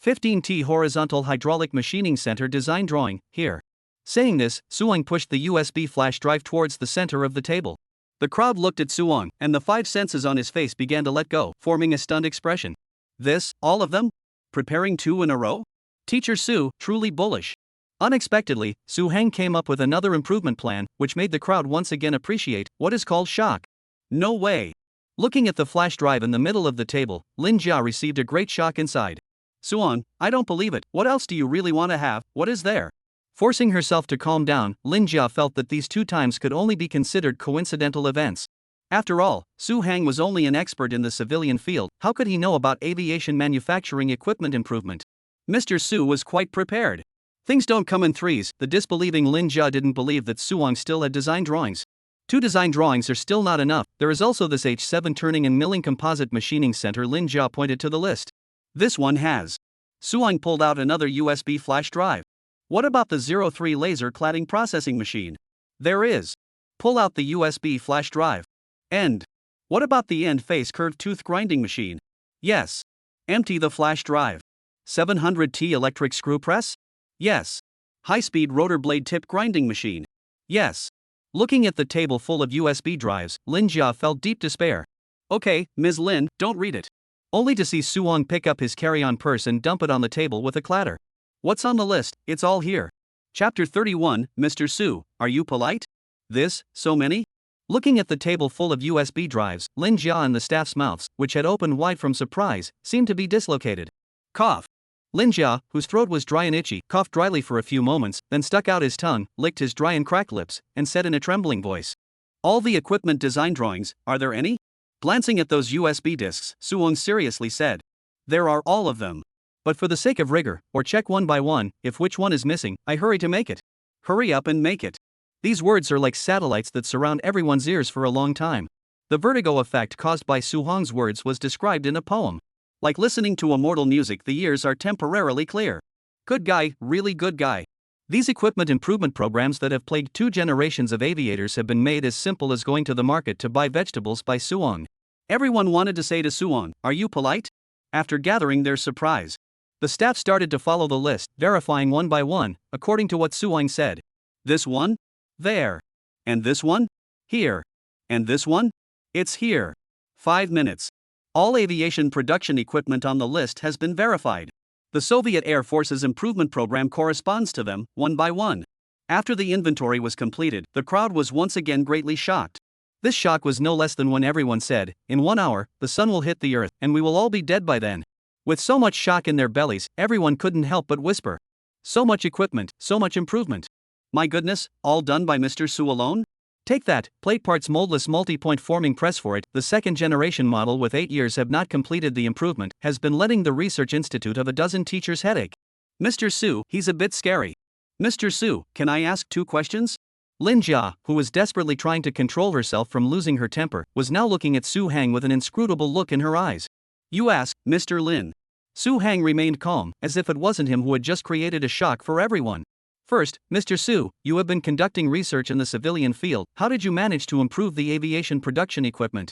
15T Horizontal Hydraulic Machining Center design drawing, here. Saying this, Su Hang pushed the USB flash drive towards the center of the table. The crowd looked at Suong, and the five senses on his face began to let go, forming a stunned expression. This, all of them? Preparing 2 in a row? Teacher Su, truly bullish. Unexpectedly, Su Hang came up with another improvement plan, which made the crowd once again appreciate what is called shock. No way. Looking at the flash drive in the middle of the table, Lin Jia received a great shock inside. Suong, I don't believe it. What else do you really want to have? What is there? Forcing herself to calm down, Lin Jia felt that these 2 times could only be considered coincidental events. After all, Su Hang was only an expert in the civilian field. How could he know about aviation manufacturing equipment improvement? Mr. Su was quite prepared. Things don't come in threes. The disbelieving Lin Jia didn't believe that Suong still had design drawings. 2 design drawings are still not enough. There is also this H7 turning and milling composite machining center. Lin Jia pointed to the list. This one has. Suong pulled out another USB flash drive. What about the 03 laser cladding processing machine? There is. Pull out the USB flash drive. End. What about the end face curved tooth grinding machine? Yes. Empty the flash drive. 700T electric screw press? Yes. High-speed rotor blade tip grinding machine? Yes. Looking at the table full of USB drives, Lin Jia felt deep despair. Okay, Ms. Lin, don't read it. Only to see Suong pick up his carry-on purse and dump it on the table with a clatter. What's on the list? It's all here. Chapter 31, Mr. Su, are you polite? This, so many? Looking at the table full of USB drives, Lin Jia and the staff's mouths, which had opened wide from surprise, seemed to be dislocated. Cough. Lin Jia, whose throat was dry and itchy, coughed dryly for a few moments, then stuck out his tongue, licked his dry and cracked lips, and said in a trembling voice. All the equipment design drawings, are there any? Glancing at those USB discs, Suong seriously said. There are all of them. But for the sake of rigor, or check one by one, if which one is missing, I hurry to make it. Hurry up and make it. These words are like satellites that surround everyone's ears for a long time. The vertigo effect caused by Su Hong's words was described in a poem. Like listening to immortal music, the ears are temporarily clear. Good guy, really good guy. These equipment improvement programs that have plagued 2 generations of aviators have been made as simple as going to the market to buy vegetables by Suong. Everyone wanted to say to Suong, are you polite? After gathering their surprise. The staff started to follow the list, verifying one by one, according to what Suong said. This one? There. And this one? Here. And this one? It's here. 5 minutes. All aviation production equipment on the list has been verified. The Soviet Air Force's improvement program corresponds to them, one by one. After the inventory was completed, the crowd was once again greatly shocked. This shock was no less than when everyone said, in 1 hour, the sun will hit the earth, and we will all be dead by then. With so much shock in their bellies, everyone couldn't help but whisper. So much equipment, so much improvement. My goodness, all done by Mr. Su alone? Take that, plate parts moldless multi-point forming press for it. The 2nd generation model with 8 years have not completed the improvement, has been letting the research institute of a dozen teachers headache. Mr. Su, he's a bit scary. Mr. Su, can I ask 2 questions? Lin Jia, who was desperately trying to control herself from losing her temper, was now looking at Su Hang with an inscrutable look in her eyes. You ask, Mr. Lin. Su Hang remained calm, as if it wasn't him who had just created a shock for everyone. First, Mr. Su, you have been conducting research in the civilian field. How did you manage to improve the aviation production equipment?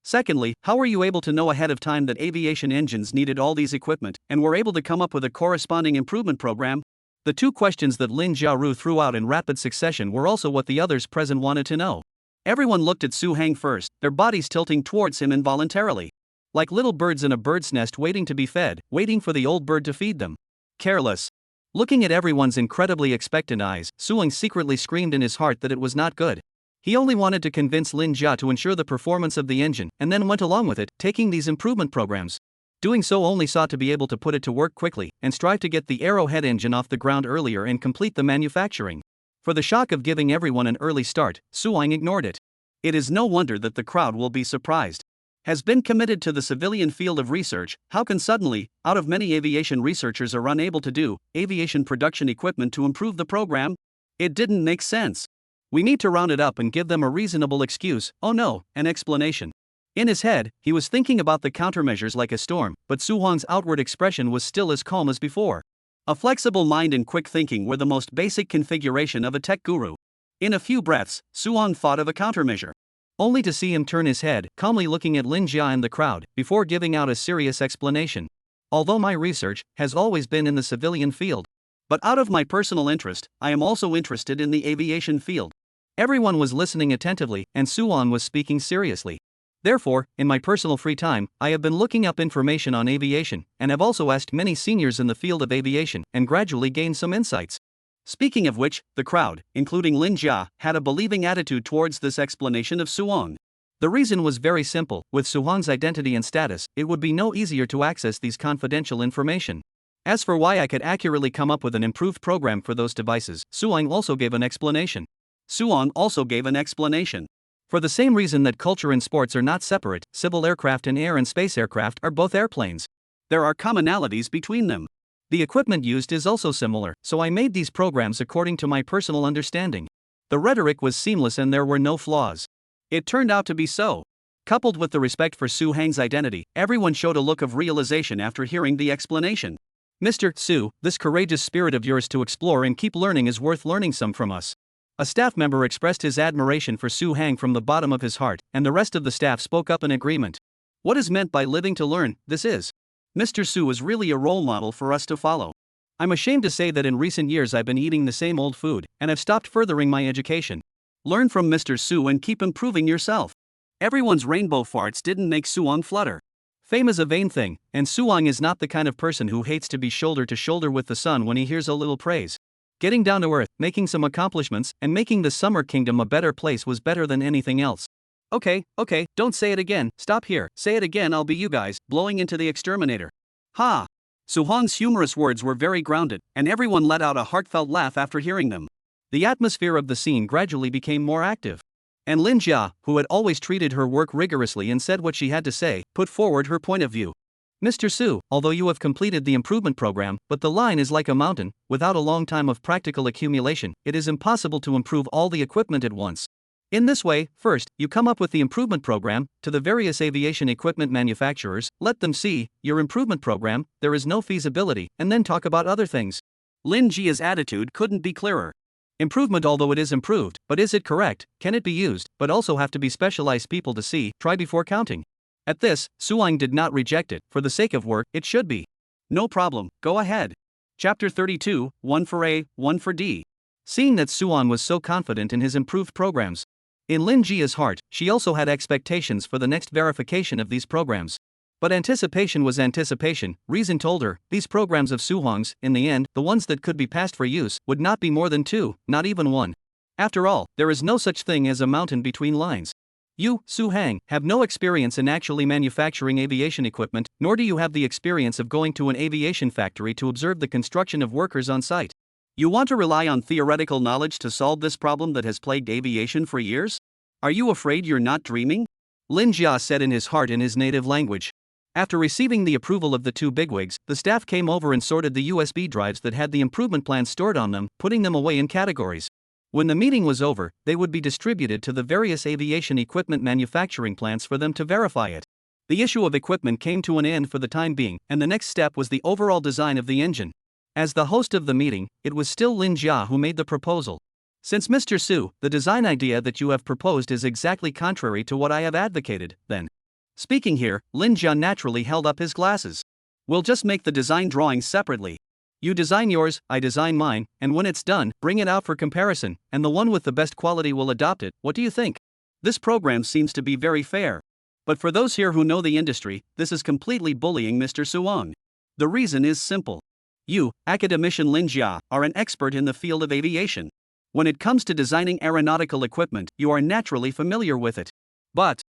Secondly, how were you able to know ahead of time that aviation engines needed all these equipment, and were able to come up with a corresponding improvement program? The 2 questions that Lin Jiaru threw out in rapid succession were also what the others present wanted to know. Everyone looked at Su Hang first, their bodies tilting towards him involuntarily. Like little birds in a bird's nest waiting to be fed, waiting for the old bird to feed them. Careless. Looking at everyone's incredibly expectant eyes, Suong secretly screamed in his heart that it was not good. He only wanted to convince Lin Jia to ensure the performance of the engine, and then went along with it, taking these improvement programs. Doing so only sought to be able to put it to work quickly, and strive to get the Arrowhead engine off the ground earlier and complete the manufacturing. For the shock of giving everyone an early start, Suong ignored it. It is no wonder that the crowd will be surprised. Has been committed to the civilian field of research. How can suddenly, out of many aviation researchers are unable to do, aviation production equipment to improve the program? It didn't make sense. We need to round it up and give them a reasonable excuse, oh no, an explanation. In his head, he was thinking about the countermeasures like a storm, but Su Huang's outward expression was still as calm as before. A flexible mind and quick thinking were the most basic configuration of a tech guru. In a few breaths, Su Huang thought of a countermeasure. Only to see him turn his head, calmly looking at Lin Jia and the crowd, before giving out a serious explanation. Although my research has always been in the civilian field. But out of my personal interest, I am also interested in the aviation field. Everyone was listening attentively, and Suwon was speaking seriously. Therefore, in my personal free time, I have been looking up information on aviation, and have also asked many seniors in the field of aviation, and gradually gained some insights. Speaking of which, the crowd, including Lin Jia, had a believing attitude towards this explanation of Suwon. The reason was very simple: with Suwon's identity and status, it would be no easier to access these confidential information. As for why I could accurately come up with an improved program for those devices, Suwon also gave an explanation. For the same reason that culture and sports are not separate, civil aircraft and air and space aircraft are both airplanes. There are commonalities between them. The equipment used is also similar, so I made these programs according to my personal understanding. The rhetoric was seamless and there were no flaws. It turned out to be so. Coupled with the respect for Su Hang's identity, everyone showed a look of realization after hearing the explanation. Mr. Su, this courageous spirit of yours to explore and keep learning is worth learning some from us. A staff member expressed his admiration for Su Hang from the bottom of his heart, and the rest of the staff spoke up in agreement. What is meant by living to learn, this is. Mr. Su is really a role model for us to follow. I'm ashamed to say that in recent years I've been eating the same old food, and have stopped furthering my education. Learn from Mr. Su and keep improving yourself. Everyone's rainbow farts didn't make Suwon flutter. Fame is a vain thing, and Suwon is not the kind of person who hates to be shoulder to shoulder with the sun when he hears a little praise. Getting down to earth, making some accomplishments, and making the Summer Kingdom a better place was better than anything else. Okay, don't say it again, stop here, say it again, I'll be you guys, blowing into the exterminator. Ha! Suwon's humorous words were very grounded, and everyone let out a heartfelt laugh after hearing them. The atmosphere of the scene gradually became more active. And Lin Jia, who had always treated her work rigorously and said what she had to say, put forward her point of view. Mr. Su, although you have completed the improvement program, but the line is like a mountain, without a long time of practical accumulation, it is impossible to improve all the equipment at once. In this way, first, you come up with the improvement program, to the various aviation equipment manufacturers, let them see your improvement program, there is no feasibility, and then talk about other things. Lin Jia's attitude couldn't be clearer. Improvement, although it is improved, but is it correct, can it be used, but also have to be specialized people to see, try before counting. At this, Suwon did not reject it, for the sake of work, it should be. No problem, go ahead. Chapter 32, 1 for A, 1 for D. Seeing that Suwon was so confident in his improved programs, in Lin Jia's heart, she also had expectations for the next verification of these programs. But anticipation was anticipation. Reason told her, these programs of Suwon's, in the end, the ones that could be passed for use, would not be more than 2, not even 1. After all, there is no such thing as a mountain between lines. You, Su Hang, have no experience in actually manufacturing aviation equipment, nor do you have the experience of going to an aviation factory to observe the construction of workers on site. You want to rely on theoretical knowledge to solve this problem that has plagued aviation for years? Are you afraid you're not dreaming? Lin Jia said in his heart in his native language. After receiving the approval of the two bigwigs, the staff came over and sorted the USB drives that had the improvement plans stored on them, putting them away in categories. When the meeting was over, they would be distributed to the various aviation equipment manufacturing plants for them to verify it. The issue of equipment came to an end for the time being, and the next step was the overall design of the engine. As the host of the meeting, it was still Lin Jia who made the proposal. Since Mr. Su, the design idea that you have proposed is exactly contrary to what I have advocated, then. Speaking here, Lin Jia naturally held up his glasses. We'll just make the design drawings separately. You design yours, I design mine, and when it's done, bring it out for comparison, and the one with the best quality will adopt it. What do you think? This program seems to be very fair. But for those here who know the industry, this is completely bullying Mr. Suwon. The reason is simple. You, academician Lin Jia, are an expert in the field of aviation. When it comes to designing aeronautical equipment, you are naturally familiar with it. But,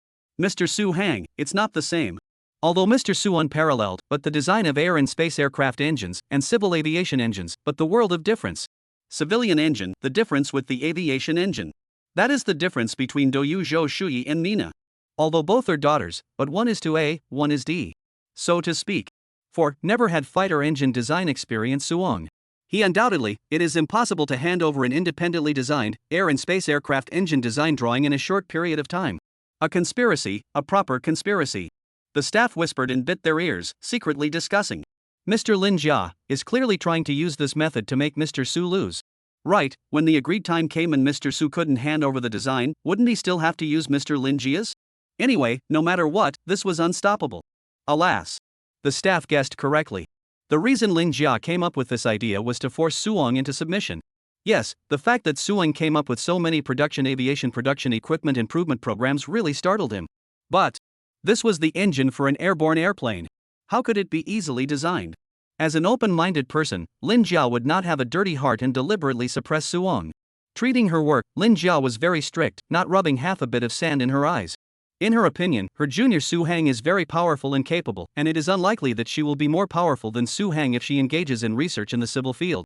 Mr. Su Hang, it's not the same. Although Mr. Su unparalleled, but the design of air and space aircraft engines, and civil aviation engines, but the world of difference. Civilian engine, the difference with the aviation engine. That is the difference between Doyu Zhou Shuyi and Mina. Although both are daughters, but one is to A, one is D. So to speak. For, never had fighter engine design experience Suwon. He undoubtedly, it is impossible to hand over an independently designed, air and space aircraft engine design drawing in a short period of time. A conspiracy, a proper conspiracy. The staff whispered and bit their ears, secretly discussing. Mr. Lin Jia is clearly trying to use this method to make Mr. Su lose. Right, when the agreed time came and Mr. Su couldn't hand over the design, wouldn't he still have to use Mr. Lin Jia's? Anyway, no matter what, this was unstoppable. Alas. The staff guessed correctly. The reason Lin Jia came up with this idea was to force Suwon into submission. Yes, the fact that Suang came up with so many aviation production equipment improvement programs really startled him. But this was the engine for an airborne airplane. How could it be easily designed? As an open-minded person, Lin Jia would not have a dirty heart and deliberately suppress Suang. Treating her work, Lin Jia was very strict, not rubbing half a bit of sand in her eyes. In her opinion, her junior Su Hang is very powerful and capable, and it is unlikely that she will be more powerful than Su Hang if she engages in research in the civil field.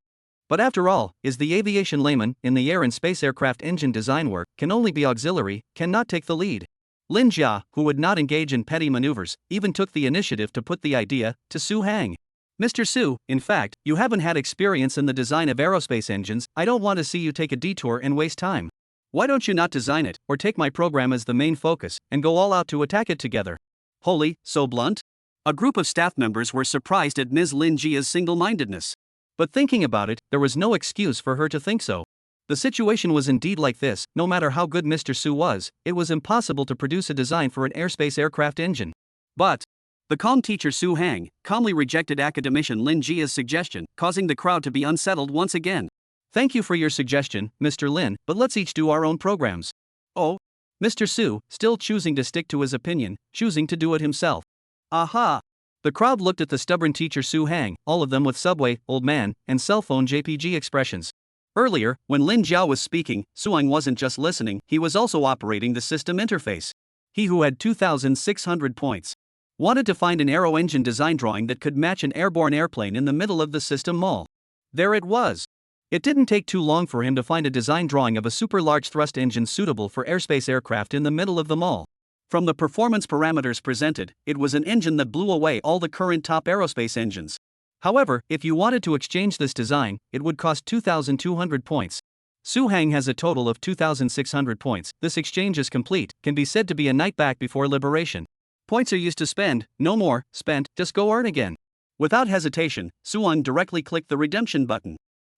But after all, is the aviation layman in the air and space aircraft engine design work can only be auxiliary, cannot take the lead. Lin Jia, who would not engage in petty maneuvers, even took the initiative to put the idea to Su Hang. Mr. Su, in fact, you haven't had experience in the design of aerospace engines. I don't want to see you take a detour and waste time. Why don't you not design it, or take my program as the main focus, and go all out to attack it together? Holy, so blunt? A group of staff members were surprised at Ms. Lin Jia's single-mindedness. But thinking about it, there was no excuse for her to think so. The situation was indeed like this: no matter how good Mr. Su was, it was impossible to produce a design for an airspace aircraft engine. But the calm teacher Su Hang calmly rejected academician Lin Jia's suggestion, causing the crowd to be unsettled once again. Thank you for your suggestion, Mr. Lin, but let's each do our own programs. Oh? Mr. Su, still choosing to stick to his opinion, choosing to do it himself. Aha! The crowd looked at the stubborn teacher Su Hang, all of them with subway, old man, and cell phone JPG expressions. Earlier, when Lin Jiao was speaking, Suang wasn't just listening, he was also operating the system interface. He who had 2,600 points wanted to find an aero engine design drawing that could match an airborne airplane in the middle of the system mall. There it was. It didn't take too long for him to find a design drawing of a super large thrust engine suitable for airspace aircraft in the middle of the mall. From the performance parameters presented, it was an engine that blew away all the current top aerospace engines. However, if you wanted to exchange this design, it would cost 2,200 points. Su Hang has a total of 2,600 points. This exchange is complete, can be said to be a night back before liberation. Points are used to spend, no more, spent, just go earn again. Without hesitation, Suang directly clicked the redemption button.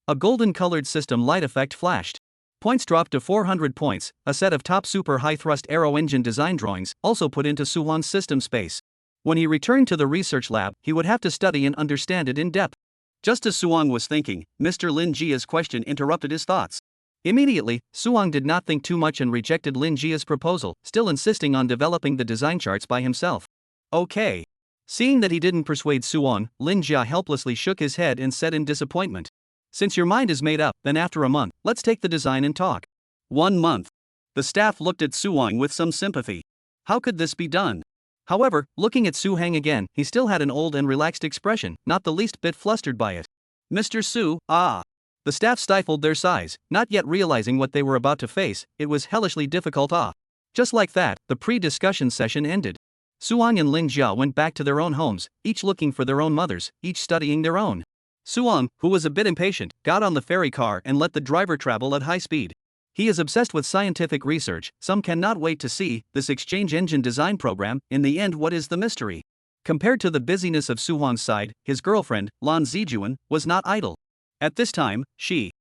A golden-colored system light effect flashed. Points dropped to 400 points. A set of top super high-thrust aero engine design drawings also put into Suang's system space. When he returned to the research lab, he would have to study and understand it in depth. Just as Suang was thinking, Mr. Lin Jia's question interrupted his thoughts. Immediately, Suang did not think too much and rejected Lin Jia's proposal, still insisting on developing the design charts by himself. Okay. Seeing that he didn't persuade Suang, Lin Jia helplessly shook his head and said in disappointment, "Since your mind is made up, then after a month, let's take the design and talk." 1 month. The staff looked at Suang with some sympathy. How could this be done? However, looking at Su Hang again, he still had an old and relaxed expression, not the least bit flustered by it. Mr. Su, ah! The staff stifled their sighs, not yet realizing what they were about to face. It was hellishly difficult. Just like that, the pre-discussion session ended. Suang and Lin Jia went back to their own homes, each looking for their own mothers, each studying their own. Suang, who was a bit impatient, got on the ferry car and let the driver travel at high speed. He is obsessed with scientific research. Some cannot wait to see this exchange engine design program. In the end, what is the mystery? Compared to the busyness of Suang's side, his girlfriend, Lan Zijuan, was not idle. At this time, she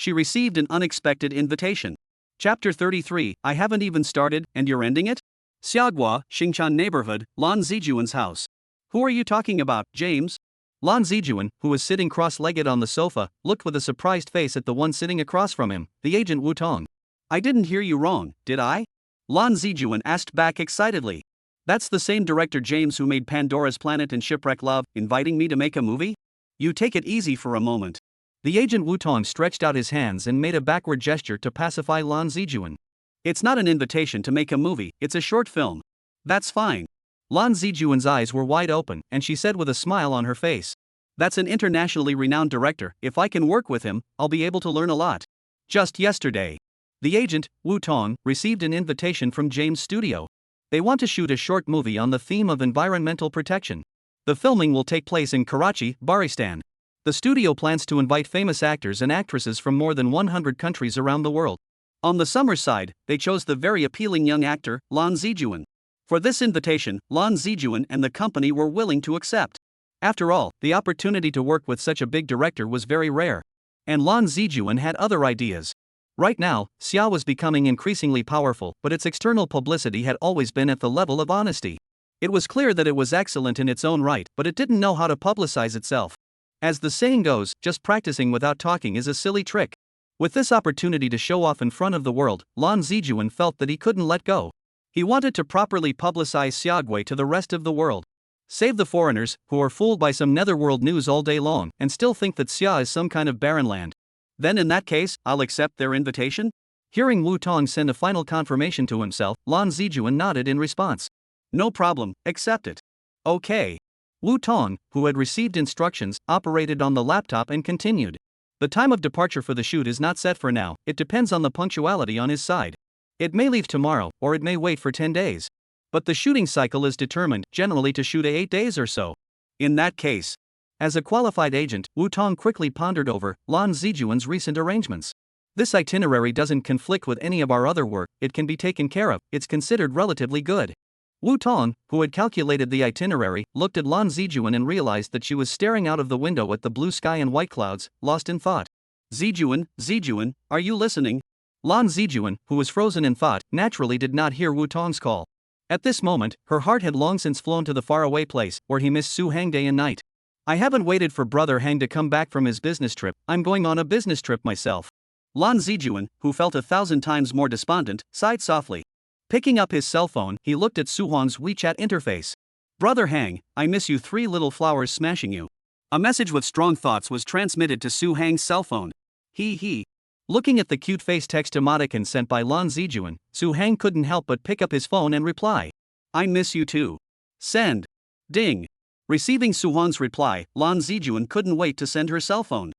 received an unexpected invitation. Chapter 33, I haven't even started, and you're ending it? Xiaogua, Xingchan neighborhood, Lan Zijuan's house. Who are you talking about, James? Lan Zijuan, who was sitting cross-legged on the sofa, looked with a surprised face at the one sitting across from him, the agent Wu Tong. I didn't hear you wrong, did I? Lan Zijuan asked back excitedly. That's the same director James who made Pandora's Planet and Shipwreck Love, inviting me to make a movie? You take it easy for a moment. The agent Wu Tong stretched out his hands and made a backward gesture to pacify Lan Zijuan. It's not an invitation to make a movie, it's a short film. That's fine. Lan Zijuan's eyes were wide open, and she said with a smile on her face. That's an internationally renowned director. If I can work with him, I'll be able to learn a lot. Just yesterday, the agent, Wu Tong, received an invitation from James' studio. They want to shoot a short movie on the theme of environmental protection. The filming will take place in Karachi, Baristan. The studio plans to invite famous actors and actresses from more than 100 countries around the world. On the summer side, they chose the very appealing young actor, Lan Zijuan. For this invitation, Lan Zijuan and the company were willing to accept. After all, the opportunity to work with such a big director was very rare. And Lan Zijuan had other ideas. Right now, Xiao was becoming increasingly powerful, but its external publicity had always been at the level of honesty. It was clear that it was excellent in its own right, but it didn't know how to publicize itself. As the saying goes, just practicing without talking is a silly trick. With this opportunity to show off in front of the world, Lan Zijuan felt that he couldn't let go. He wanted to properly publicize Xiaogui to the rest of the world. Save the foreigners, who are fooled by some netherworld news all day long and still think that Xia is some kind of barren land. Then in that case, I'll accept their invitation? Hearing Wu Tong send a final confirmation to himself, Lan Zijuan nodded in response. No problem, accept it. Okay. Wu Tong, who had received instructions, operated on the laptop and continued. The time of departure for the shoot is not set for now, it depends on the punctuality on his side. It may leave tomorrow, or it may wait for 10 days. But the shooting cycle is determined, generally to shoot 8 days or so. In that case, as a qualified agent, Wu Tong quickly pondered over Lan Zijuan's recent arrangements. This itinerary doesn't conflict with any of our other work, it can be taken care of, it's considered relatively good. Wu Tong, who had calculated the itinerary, looked at Lan Zijuan and realized that she was staring out of the window at the blue sky and white clouds, lost in thought. Zijuan, are you listening? Lan Zijuan, who was frozen in thought, naturally did not hear Wu Tong's call. At this moment, her heart had long since flown to the faraway place, where he missed Su Hang day and night. I haven't waited for Brother Hang to come back from his business trip, I'm going on a business trip myself. Lan Zijuan, who felt 1,000 times more despondent, sighed softly. Picking up his cell phone, he looked at Su Huang's WeChat interface. Brother Hang, I miss you, 3 little flowers smashing you. A message with strong thoughts was transmitted to Su Hang's cell phone. He. Looking at the cute face text emoticon sent by Lan Zijuan, Su Hang couldn't help but pick up his phone and reply. I miss you too. Send. Ding. Receiving Su Huang's reply, Lan Zijuan couldn't wait to send her cell phone.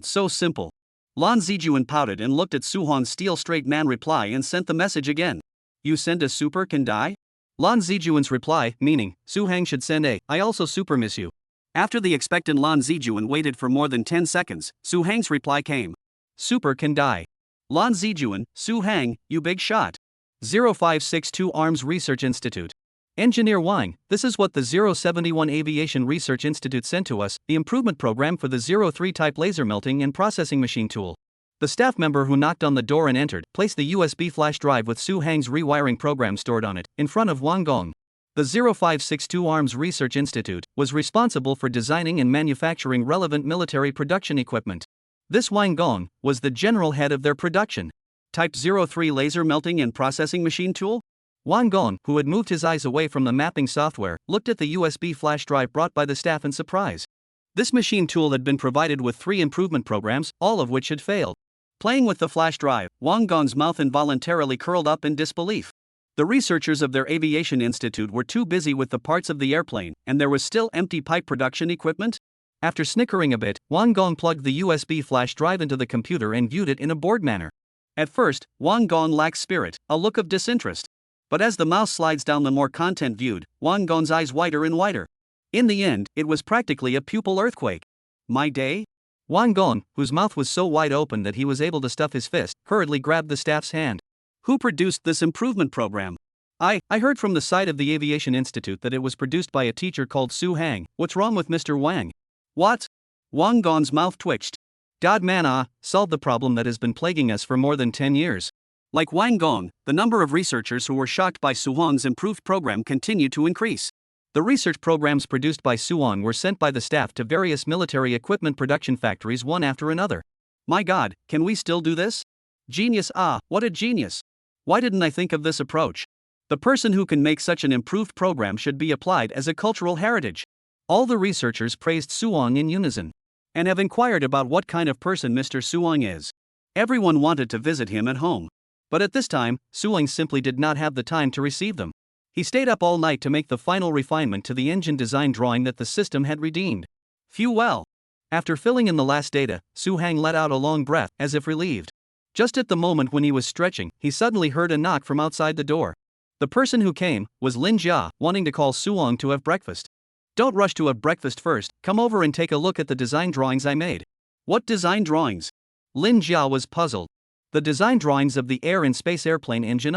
So simple. Lan Zijuan pouted and looked at Su Huang's steel straight man reply and sent the message again. You send a super can die? Lan Zijuan's reply, meaning, Su Hang should send a, I also super miss you. After the expectant Lan Zijuan waited for more than 10 seconds, Su Hang's reply came. Super can die. Lan Zijuan, Su Hang, you big shot. 0562 Arms Research Institute. Engineer Wang, this is what the 071 Aviation Research Institute sent to us, the improvement program for the 03 type laser melting and processing machine tool. The staff member who knocked on the door and entered placed the USB flash drive with Su Hang's rewiring program stored on it, in front of Wang Gong. The 0562 Arms Research Institute was responsible for designing and manufacturing relevant military production equipment. This Wang Gong was the general head of their production. Type 03 laser melting and processing machine tool? Wang Gong, who had moved his eyes away from the mapping software, looked at the USB flash drive brought by the staff in surprise. This machine tool had been provided with 3 improvement programs, all of which had failed. Playing with the flash drive, Wang Gong's mouth involuntarily curled up in disbelief. The researchers of their aviation institute were too busy with the parts of the airplane, and there was still empty pipe production equipment? After snickering a bit, Wang Gong plugged the USB flash drive into the computer and viewed it in a bored manner. At first, Wang Gong lacked spirit, a look of disinterest. But as the mouse slides down the more content viewed, Wang Gong's eyes whiter and whiter. In the end, it was practically a pupil earthquake. My day? Wang Gong, whose mouth was so wide open that he was able to stuff his fist, hurriedly grabbed the staff's hand. Who produced this improvement program? I heard from the side of the Aviation Institute that it was produced by a teacher called Su Hang. What's wrong with Mr. Wang? What? Wang Gong's mouth twitched. God man, solved the problem that has been plaguing us for more than 10 years. Like Wang Gong, the number of researchers who were shocked by Su Hang's improved program continued to increase. The research programs produced by Su Hang were sent by the staff to various military equipment production factories one after another. My God, can we still do this? Genius, what a genius. Why didn't I think of this approach? The person who can make such an improved program should be applied as a cultural heritage. All the researchers praised Su Hang in unison, and have inquired about what kind of person Mr. Su Hang is. Everyone wanted to visit him at home. But at this time, Su Hang simply did not have the time to receive them. He stayed up all night to make the final refinement to the engine design drawing that the system had redeemed. Phew well. After filling in the last data, Su Hang let out a long breath, as if relieved. Just at the moment when he was stretching, he suddenly heard a knock from outside the door. The person who came was Lin Jia, wanting to call Su Hang to have breakfast. Don't rush to have breakfast first, come over and take a look at the design drawings I made. What design drawings? Lin Jia was puzzled. The design drawings of the air and space airplane engine.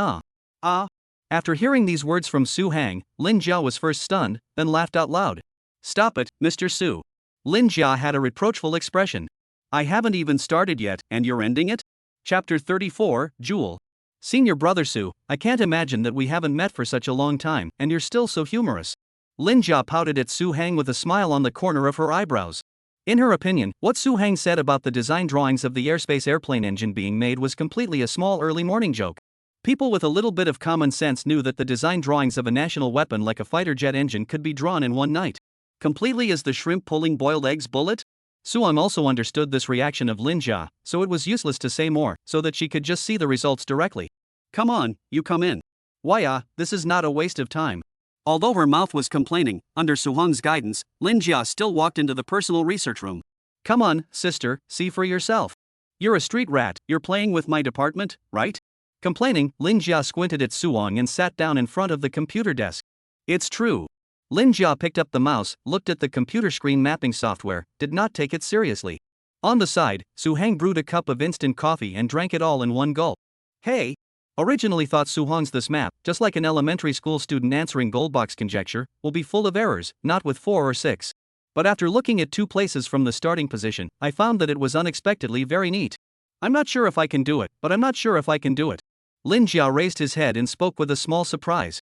After hearing these words from Su Hang, Lin Jia was first stunned, then laughed out loud. Stop it, Mr. Su. Lin Jia had a reproachful expression. I haven't even started yet, and you're ending it? Chapter 34, Jewel. Senior brother Su, I can't imagine that we haven't met for such a long time, and you're still so humorous. Lin Jia pouted at Su Hang with a smile on the corner of her eyebrows. In her opinion, what Su Hang said about the design drawings of the airspace airplane engine being made was completely a small early morning joke. People with a little bit of common sense knew that the design drawings of a national weapon like a fighter jet engine could be drawn in one night. Completely as the shrimp pulling boiled eggs bullet? Suang also understood this reaction of Lin Jia, so it was useless to say more, so that she could just see the results directly. Come on, you come in. Why this is not a waste of time. Although her mouth was complaining, under Suhong's guidance, Lin Jia still walked into the personal research room. Come on, sister, see for yourself. You're a street rat, you're playing with my department, right? Complaining, Lin Jia squinted at Suong and sat down in front of the computer desk. It's true. Lin Jia picked up the mouse, looked at the computer screen mapping software, did not take it seriously. On the side, Su Hang brewed a cup of instant coffee and drank it all in one gulp. Hey! Originally thought Su Hong's this map, just like an elementary school student answering goldbox conjecture, will be full of errors, not with 4 or 6. But after looking at 2 places from the starting position, I found that it was unexpectedly very neat. I'm not sure if I can do it, but I'm not sure if I can do it. Lin Jia raised his head and spoke with a small surprise.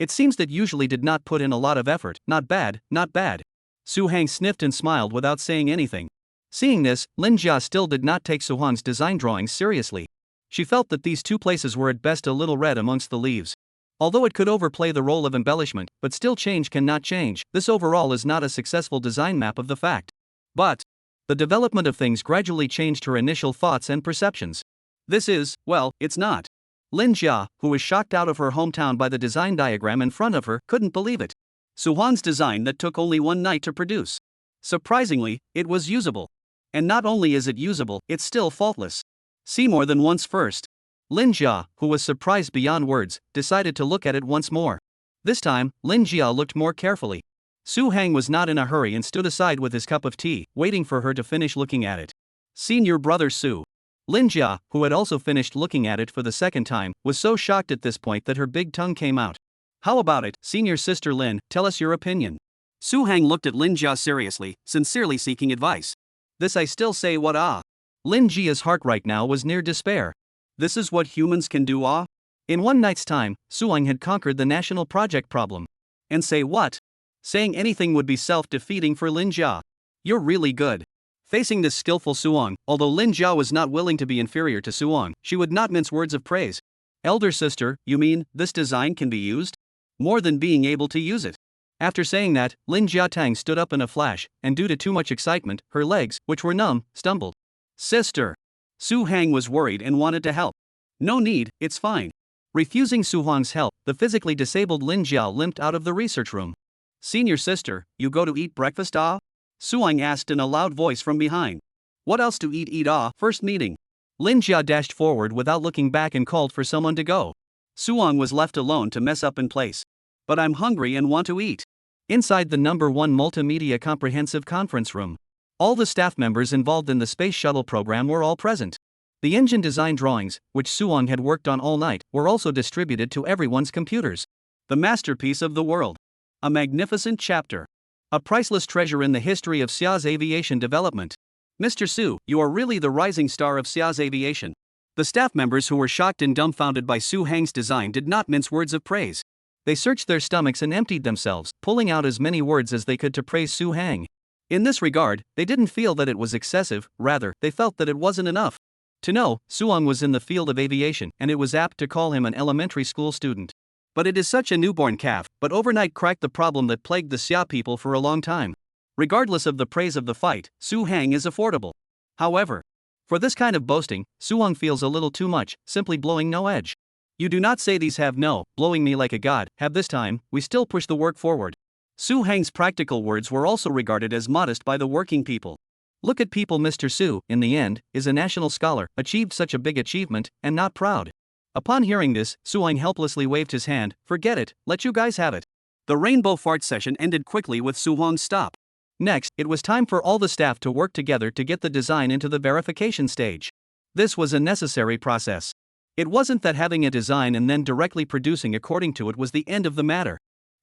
It seems that usually did not put in a lot of effort, not bad, not bad. Su Hang sniffed and smiled without saying anything. Seeing this, Lin Jia still did not take Su Hong's design drawings seriously. She felt that these 2 places were at best a little red amongst the leaves. Although it could overplay the role of embellishment, but still change cannot change, this overall is not a successful design map of the fact. But the development of things gradually changed her initial thoughts and perceptions. This is, well, it's not. Lin Jia, who was shocked out of her hometown by the design diagram in front of her, couldn't believe it. Su Hong's design that took only one night to produce. Surprisingly, it was usable. And not only is it usable, it's still faultless. See more than once first. Lin Jia, who was surprised beyond words, decided to look at it once more. This time, Lin Jia looked more carefully. Su Hang was not in a hurry and stood aside with his cup of tea, waiting for her to finish looking at it. Senior brother Su. Lin Jia, who had also finished looking at it for the second time, was so shocked at this point that her big tongue came out. How about it, senior sister Lin, tell us your opinion. Su Hang looked at Lin Jia seriously, sincerely seeking advice. This I still say what Lin Jia's heart right now was near despair. This is what humans can do In one night's time, Suang had conquered the national project problem. And say what? Saying anything would be self-defeating for Lin Jia. You're really good. Facing this skillful Suang, although Lin Jia was not willing to be inferior to Suang, she would not mince words of praise. Elder sister, you mean, this design can be used? More than being able to use it. After saying that, Lin Jiatang stood up in a flash, and due to too much excitement, her legs, which were numb, stumbled. Sister. Su Hang was worried and wanted to help. No need, it's fine. Refusing Su Hong's help, the physically disabled Lin Jia limped out of the research room. Senior sister, you go to eat breakfast Suang asked in a loud voice from behind. What else to eat first meeting? Lin Jia dashed forward without looking back and called for someone to go. Suang was left alone to mess up in place. But I'm hungry and want to eat. Inside the number 1 multimedia comprehensive conference room. All the staff members involved in the space shuttle program were all present. The engine design drawings, which Suang had worked on all night, were also distributed to everyone's computers. The masterpiece of the world. A magnificent chapter. A priceless treasure in the history of Xia's aviation development. Mr. Su, you are really the rising star of Xia's aviation. The staff members who were shocked and dumbfounded by Su Hang's design did not mince words of praise. They searched their stomachs and emptied themselves, pulling out as many words as they could to praise Su Hang. In this regard, they didn't feel that it was excessive, rather, they felt that it wasn't enough. To know, Suang was in the field of aviation, and it was apt to call him an elementary school student. But it is such a newborn calf, but overnight cracked the problem that plagued the Xia people for a long time. Regardless of the praise of the fight, Su Hang is affordable. However, for this kind of boasting, Suang feels a little too much, simply blowing no edge. You do not say these have no, blowing me like a god, have this time, we still push the work forward. Su Hang's practical words were also regarded as modest by the working people. Look at people Mr. Su, in the end, is a national scholar, achieved such a big achievement, and not proud. Upon hearing this, Suang helplessly waved his hand, forget it, let you guys have it. The rainbow fart session ended quickly with Su Hong's stop. Next, it was time for all the staff to work together to get the design into the verification stage. This was a necessary process. It wasn't that having a design and then directly producing according to it was the end of the matter.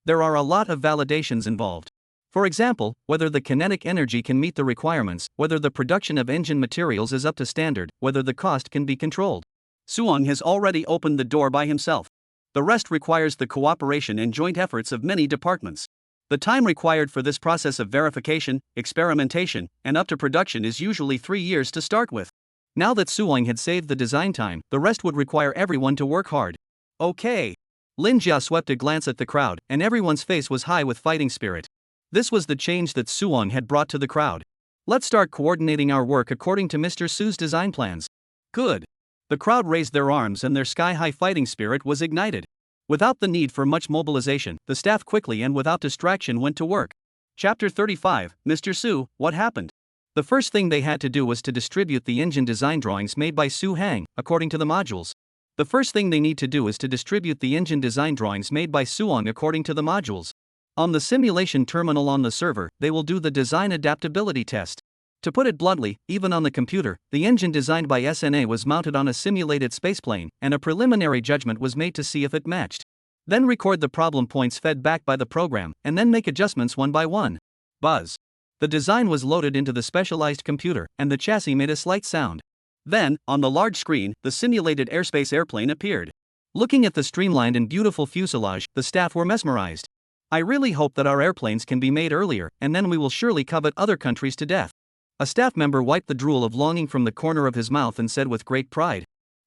There are a lot of validations involved. For example, whether the kinetic energy can meet the requirements, whether the production of engine materials is up to standard, whether the cost can be controlled. Suang has already opened the door by himself. The rest requires the cooperation and joint efforts of many departments. The time required for this process of verification, experimentation, and up to production is usually 3 years to start with. Now that Suong had saved the design time, the rest would require everyone to work hard. Okay. Lin Jia swept a glance at the crowd, and everyone's face was high with fighting spirit. This was the change that Suong had brought to the crowd. Let's start coordinating our work according to Mr. Su's design plans. Good. The crowd raised their arms and their sky-high fighting spirit was ignited. Without the need for much mobilization, the staff quickly and without distraction went to work. Chapter 35, Mr. Su, what happened? The first thing they had to do was to distribute the engine design drawings made by Su Hang, according to the modules. The first thing they need to do is to distribute the engine design drawings made by Suong according to the modules. On the simulation terminal on the server, they will do the design adaptability test. To put it bluntly, even on the computer, the engine designed by SNA was mounted on a simulated spaceplane, and a preliminary judgment was made to see if it matched. Then record the problem points fed back by the program, and then make adjustments one by one. Buzz. The design was loaded into the specialized computer, and the chassis made a slight sound. Then, on the large screen, the simulated airspace airplane appeared. Looking at the streamlined and beautiful fuselage, the staff were mesmerized. I really hope that our airplanes can be made earlier, and then we will surely covet other countries to death. A staff member wiped the drool of longing from the corner of his mouth and said with great pride,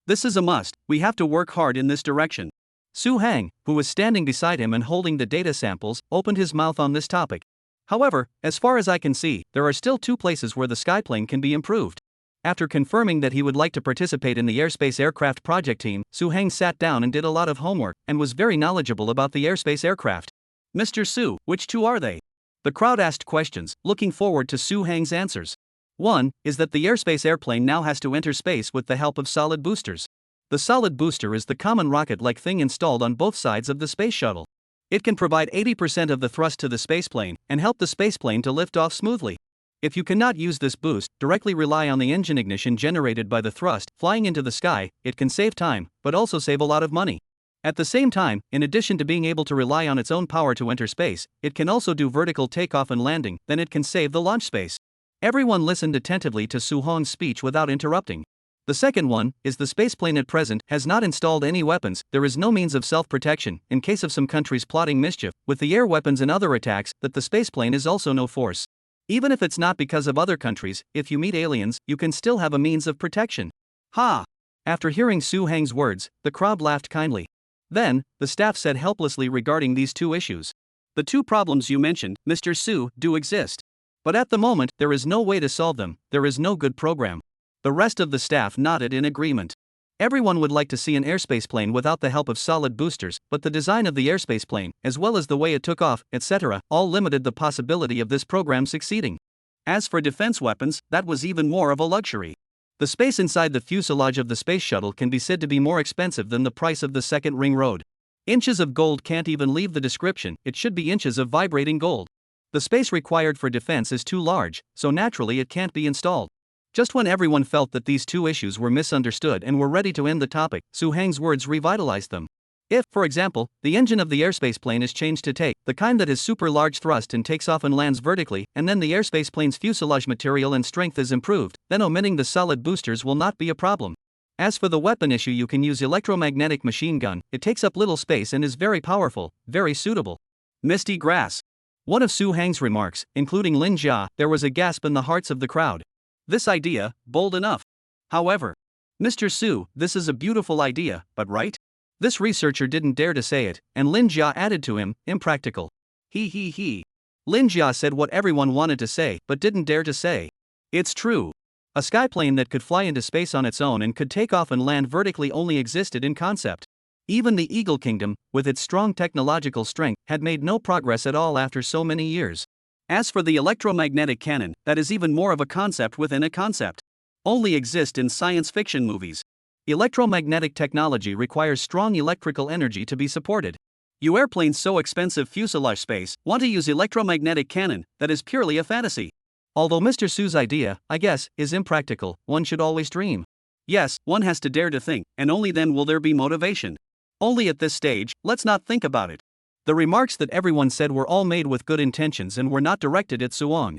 "This is a must, we have to work hard in this direction." Su Hang, who was standing beside him and holding the data samples, opened his mouth on this topic. However, as far as I can see, there are still 2 places where the skyplane can be improved. After confirming that he would like to participate in the airspace aircraft project team, Su Hang sat down and did a lot of homework, and was very knowledgeable about the airspace aircraft. Mr. Su, which 2 are they? The crowd asked questions, looking forward to Su Hang's answers. One is that the airspace airplane now has to enter space with the help of solid boosters. The solid booster is the common rocket-like thing installed on both sides of the space shuttle. It can provide 80% of the thrust to the spaceplane, and help the spaceplane to lift off smoothly. If you cannot use this boost, directly rely on the engine ignition generated by the thrust flying into the sky, it can save time, but also save a lot of money. At the same time, in addition to being able to rely on its own power to enter space, it can also do vertical takeoff and landing, then it can save the launch space. Everyone listened attentively to Su Hong's speech without interrupting. The second one is the spaceplane at present has not installed any weapons, there is no means of self-protection, in case of some countries plotting mischief, with the air weapons and other attacks, that the spaceplane is also no force. Even if it's not because of other countries, if you meet aliens, you can still have a means of protection. Ha! After hearing Su Hang's words, the crowd laughed kindly. Then, the staff said helplessly regarding these 2 issues. The 2 problems you mentioned, Mr. Su, do exist. But at the moment, there is no way to solve them, there is no good program. The rest of the staff nodded in agreement. Everyone would like to see an airspace plane without the help of solid boosters, but the design of the airspace plane, as well as the way it took off, etc., all limited the possibility of this program succeeding. As for defense weapons, that was even more of a luxury. The space inside the fuselage of the space shuttle can be said to be more expensive than the price of the second ring road. Inches of gold can't even leave the description, it should be inches of vibrating gold. The space required for defense is too large, so naturally it can't be installed. Just when everyone felt that these 2 issues were misunderstood and were ready to end the topic, Su Hang's words revitalized them. If, for example, the engine of the airspace plane is changed to take, the kind that has super large thrust and takes off and lands vertically, and then the airspace plane's fuselage material and strength is improved, then omitting the solid boosters will not be a problem. As for the weapon issue, you can use electromagnetic machine gun, it takes up little space and is very powerful, very suitable. Misty grass. One of Su Hang's remarks, including Lin Jia, there was a gasp in the hearts of the crowd. This idea, bold enough. However, Mr. Su, this is a beautiful idea, but right? This researcher didn't dare to say it, and Lin Jia added to him, impractical. He. Lin Jia said what everyone wanted to say, but didn't dare to say. It's true. A skyplane that could fly into space on its own and could take off and land vertically only existed in concept. Even the Eagle Kingdom, with its strong technological strength, had made no progress at all after so many years. As for the electromagnetic cannon, that is even more of a concept within a concept. Only exist in science fiction movies. Electromagnetic technology requires strong electrical energy to be supported. You airplanes so expensive fuselage space want to use electromagnetic cannon, that is purely a fantasy. Although Mr. Su's idea, I guess, is impractical, one should always dream. Yes, one has to dare to think, and only then will there be motivation. Only at this stage, let's not think about it. The remarks that everyone said were all made with good intentions and were not directed at Suong.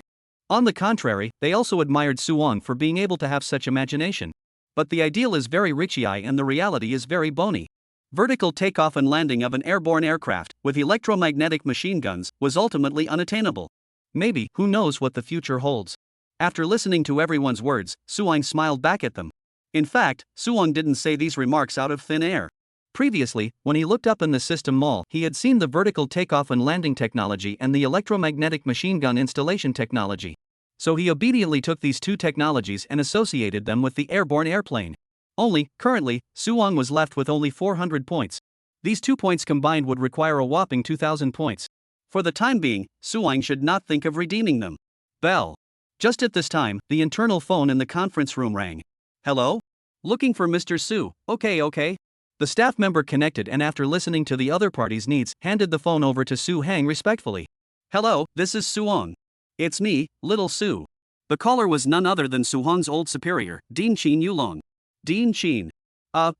On the contrary, they also admired Suong for being able to have such imagination. But the ideal is very richy and the reality is very bony. Vertical takeoff and landing of an airborne aircraft with electromagnetic machine guns was ultimately unattainable. Maybe, who knows what the future holds. After listening to everyone's words, Suang smiled back at them. In fact, Suang didn't say these remarks out of thin air. Previously, when he looked up in the system mall, he had seen the vertical takeoff and landing technology and the electromagnetic machine gun installation technology. So he obediently took these two technologies and associated them with the airborne airplane. Only, currently, Suang was left with only 400 points. These 2 points combined would require a whopping 2,000 points. For the time being, Suang should not think of redeeming them. Bell. Just at this time, the internal phone in the conference room rang. Hello? Looking for Mr. Su. Okay. The staff member connected and after listening to the other party's needs, handed the phone over to Su Hang respectfully. Hello, this is Suong. It's me, Little Su. The caller was none other than Suhong's old superior, Dean Chin Yulong. Dean Chin.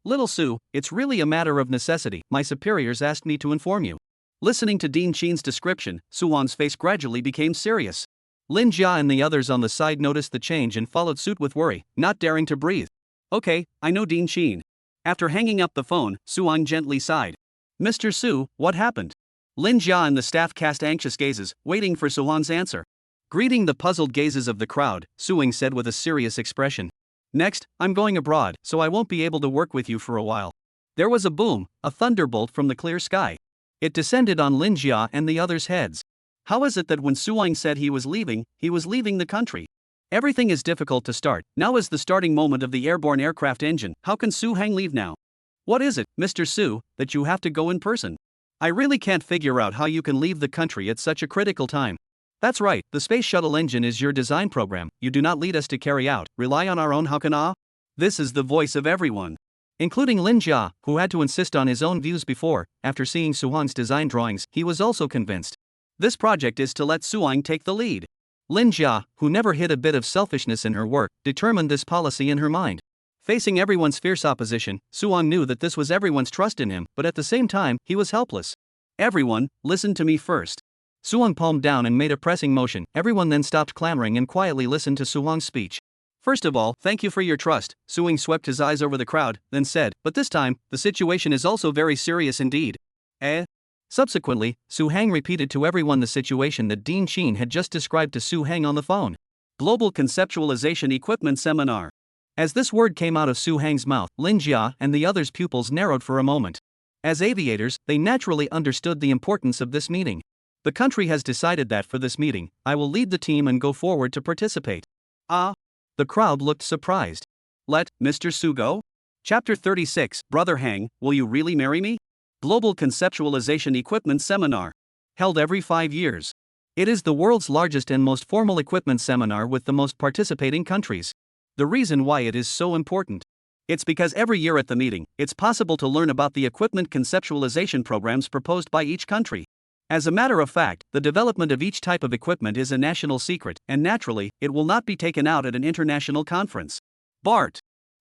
Little Su, it's really a matter of necessity, my superiors asked me to inform you. Listening to Dean Chin's description, Suong's face gradually became serious. Lin Jia and the others on the side noticed the change and followed suit with worry, not daring to breathe. Okay, I know Dean Chin. After hanging up the phone, Suong gently sighed. Mr. Su, what happened? Lin Jia and the staff cast anxious gazes, waiting for Suong's answer. Greeting the puzzled gazes of the crowd, Suong said with a serious expression. Next, I'm going abroad, so I won't be able to work with you for a while. There was a boom, a thunderbolt from the clear sky. It descended on Lin Jia and the others' heads. How is it that when Suong said he was leaving the country? Everything is difficult to start. Now is the starting moment of the airborne aircraft engine. How can Su Hang leave now? What is it, Mr. Su, that you have to go in person? I really can't figure out how you can leave the country at such a critical time. That's right, the space shuttle engine is your design program. You do not lead us to carry out, rely on our own. How can ah? This is the voice of everyone. Including Lin Jia, who had to insist on his own views before, after seeing Suhong's design drawings, he was also convinced. This project is to let Suong take the lead. Lin Jia, who never hid a bit of selfishness in her work, determined this policy in her mind. Facing everyone's fierce opposition, Suong knew that this was everyone's trust in him, but at the same time, he was helpless. Everyone, listen to me first. Suong palmed down and made a pressing motion. Everyone then stopped clamoring and quietly listened to Suong's speech. First of all, thank you for your trust. Suong swept his eyes over the crowd, then said, but this time, the situation is also very serious indeed. Subsequently, Su Hang repeated to everyone the situation that Dean Chin had just described to Su Hang on the phone. Global Conceptualization Equipment Seminar. As this word came out of Su Hang's mouth, Lin Jia and the others' pupils narrowed for a moment. As aviators, they naturally understood the importance of this meeting. The country has decided that for this meeting, I will lead the team and go forward to participate. The crowd looked surprised. Let Mr. Su go? Chapter 36, Brother Hang, will you really marry me? Global Conceptualization Equipment Seminar. Held every 5 years. It is the world's largest and most formal equipment seminar with the most participating countries. The reason why it is so important. It's because every year at the meeting, it's possible to learn about the equipment conceptualization programs proposed by each country. As a matter of fact, the development of each type of equipment is a national secret, and naturally, it will not be taken out at an international conference. Bart.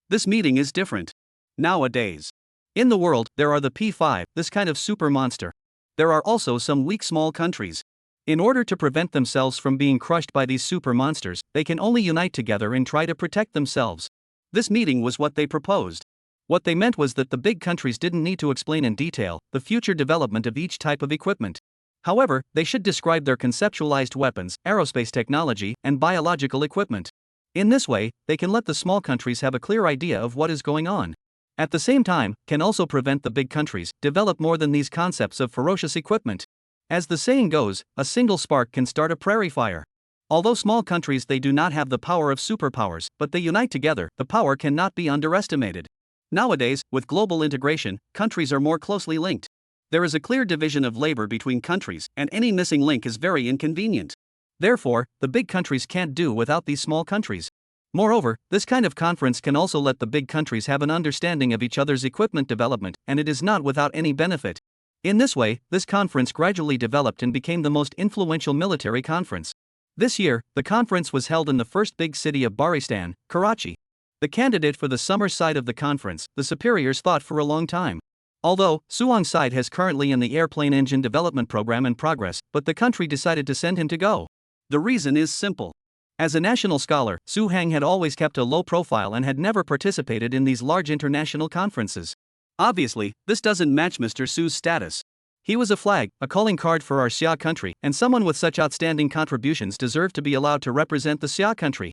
This meeting is different. Nowadays. In the world, there are the P5, this kind of super monster. There are also some weak small countries. In order to prevent themselves from being crushed by these super monsters, they can only unite together and try to protect themselves. This meeting was what they proposed. What they meant was that the big countries didn't need to explain in detail the future development of each type of equipment. However, they should describe their conceptualized weapons, aerospace technology, and biological equipment. In this way, they can let the small countries have a clear idea of what is going on. At the same time, can also prevent the big countries develop more than these concepts of ferocious equipment. As the saying goes, a single spark can start a prairie fire. Although small countries they do not have the power of superpowers, but they unite together, the power cannot be underestimated. Nowadays, with global integration, countries are more closely linked. There is a clear division of labor between countries, and any missing link is very inconvenient. Therefore, the big countries can't do without these small countries. Moreover, this kind of conference can also let the big countries have an understanding of each other's equipment development, and it is not without any benefit. In this way, this conference gradually developed and became the most influential military conference. This year, the conference was held in the first big city of Baristan, Karachi. The candidate for the summer side of the conference, the superiors thought for a long time. Although, Suong's side has currently in the airplane engine development program in progress, but the country decided to send him to go. The reason is simple. As a national scholar, Su Hang had always kept a low profile and had never participated in these large international conferences. Obviously, this doesn't match Mr. Su's status. He was a flag, a calling card for our Xia country, and someone with such outstanding contributions deserved to be allowed to represent the Xia country.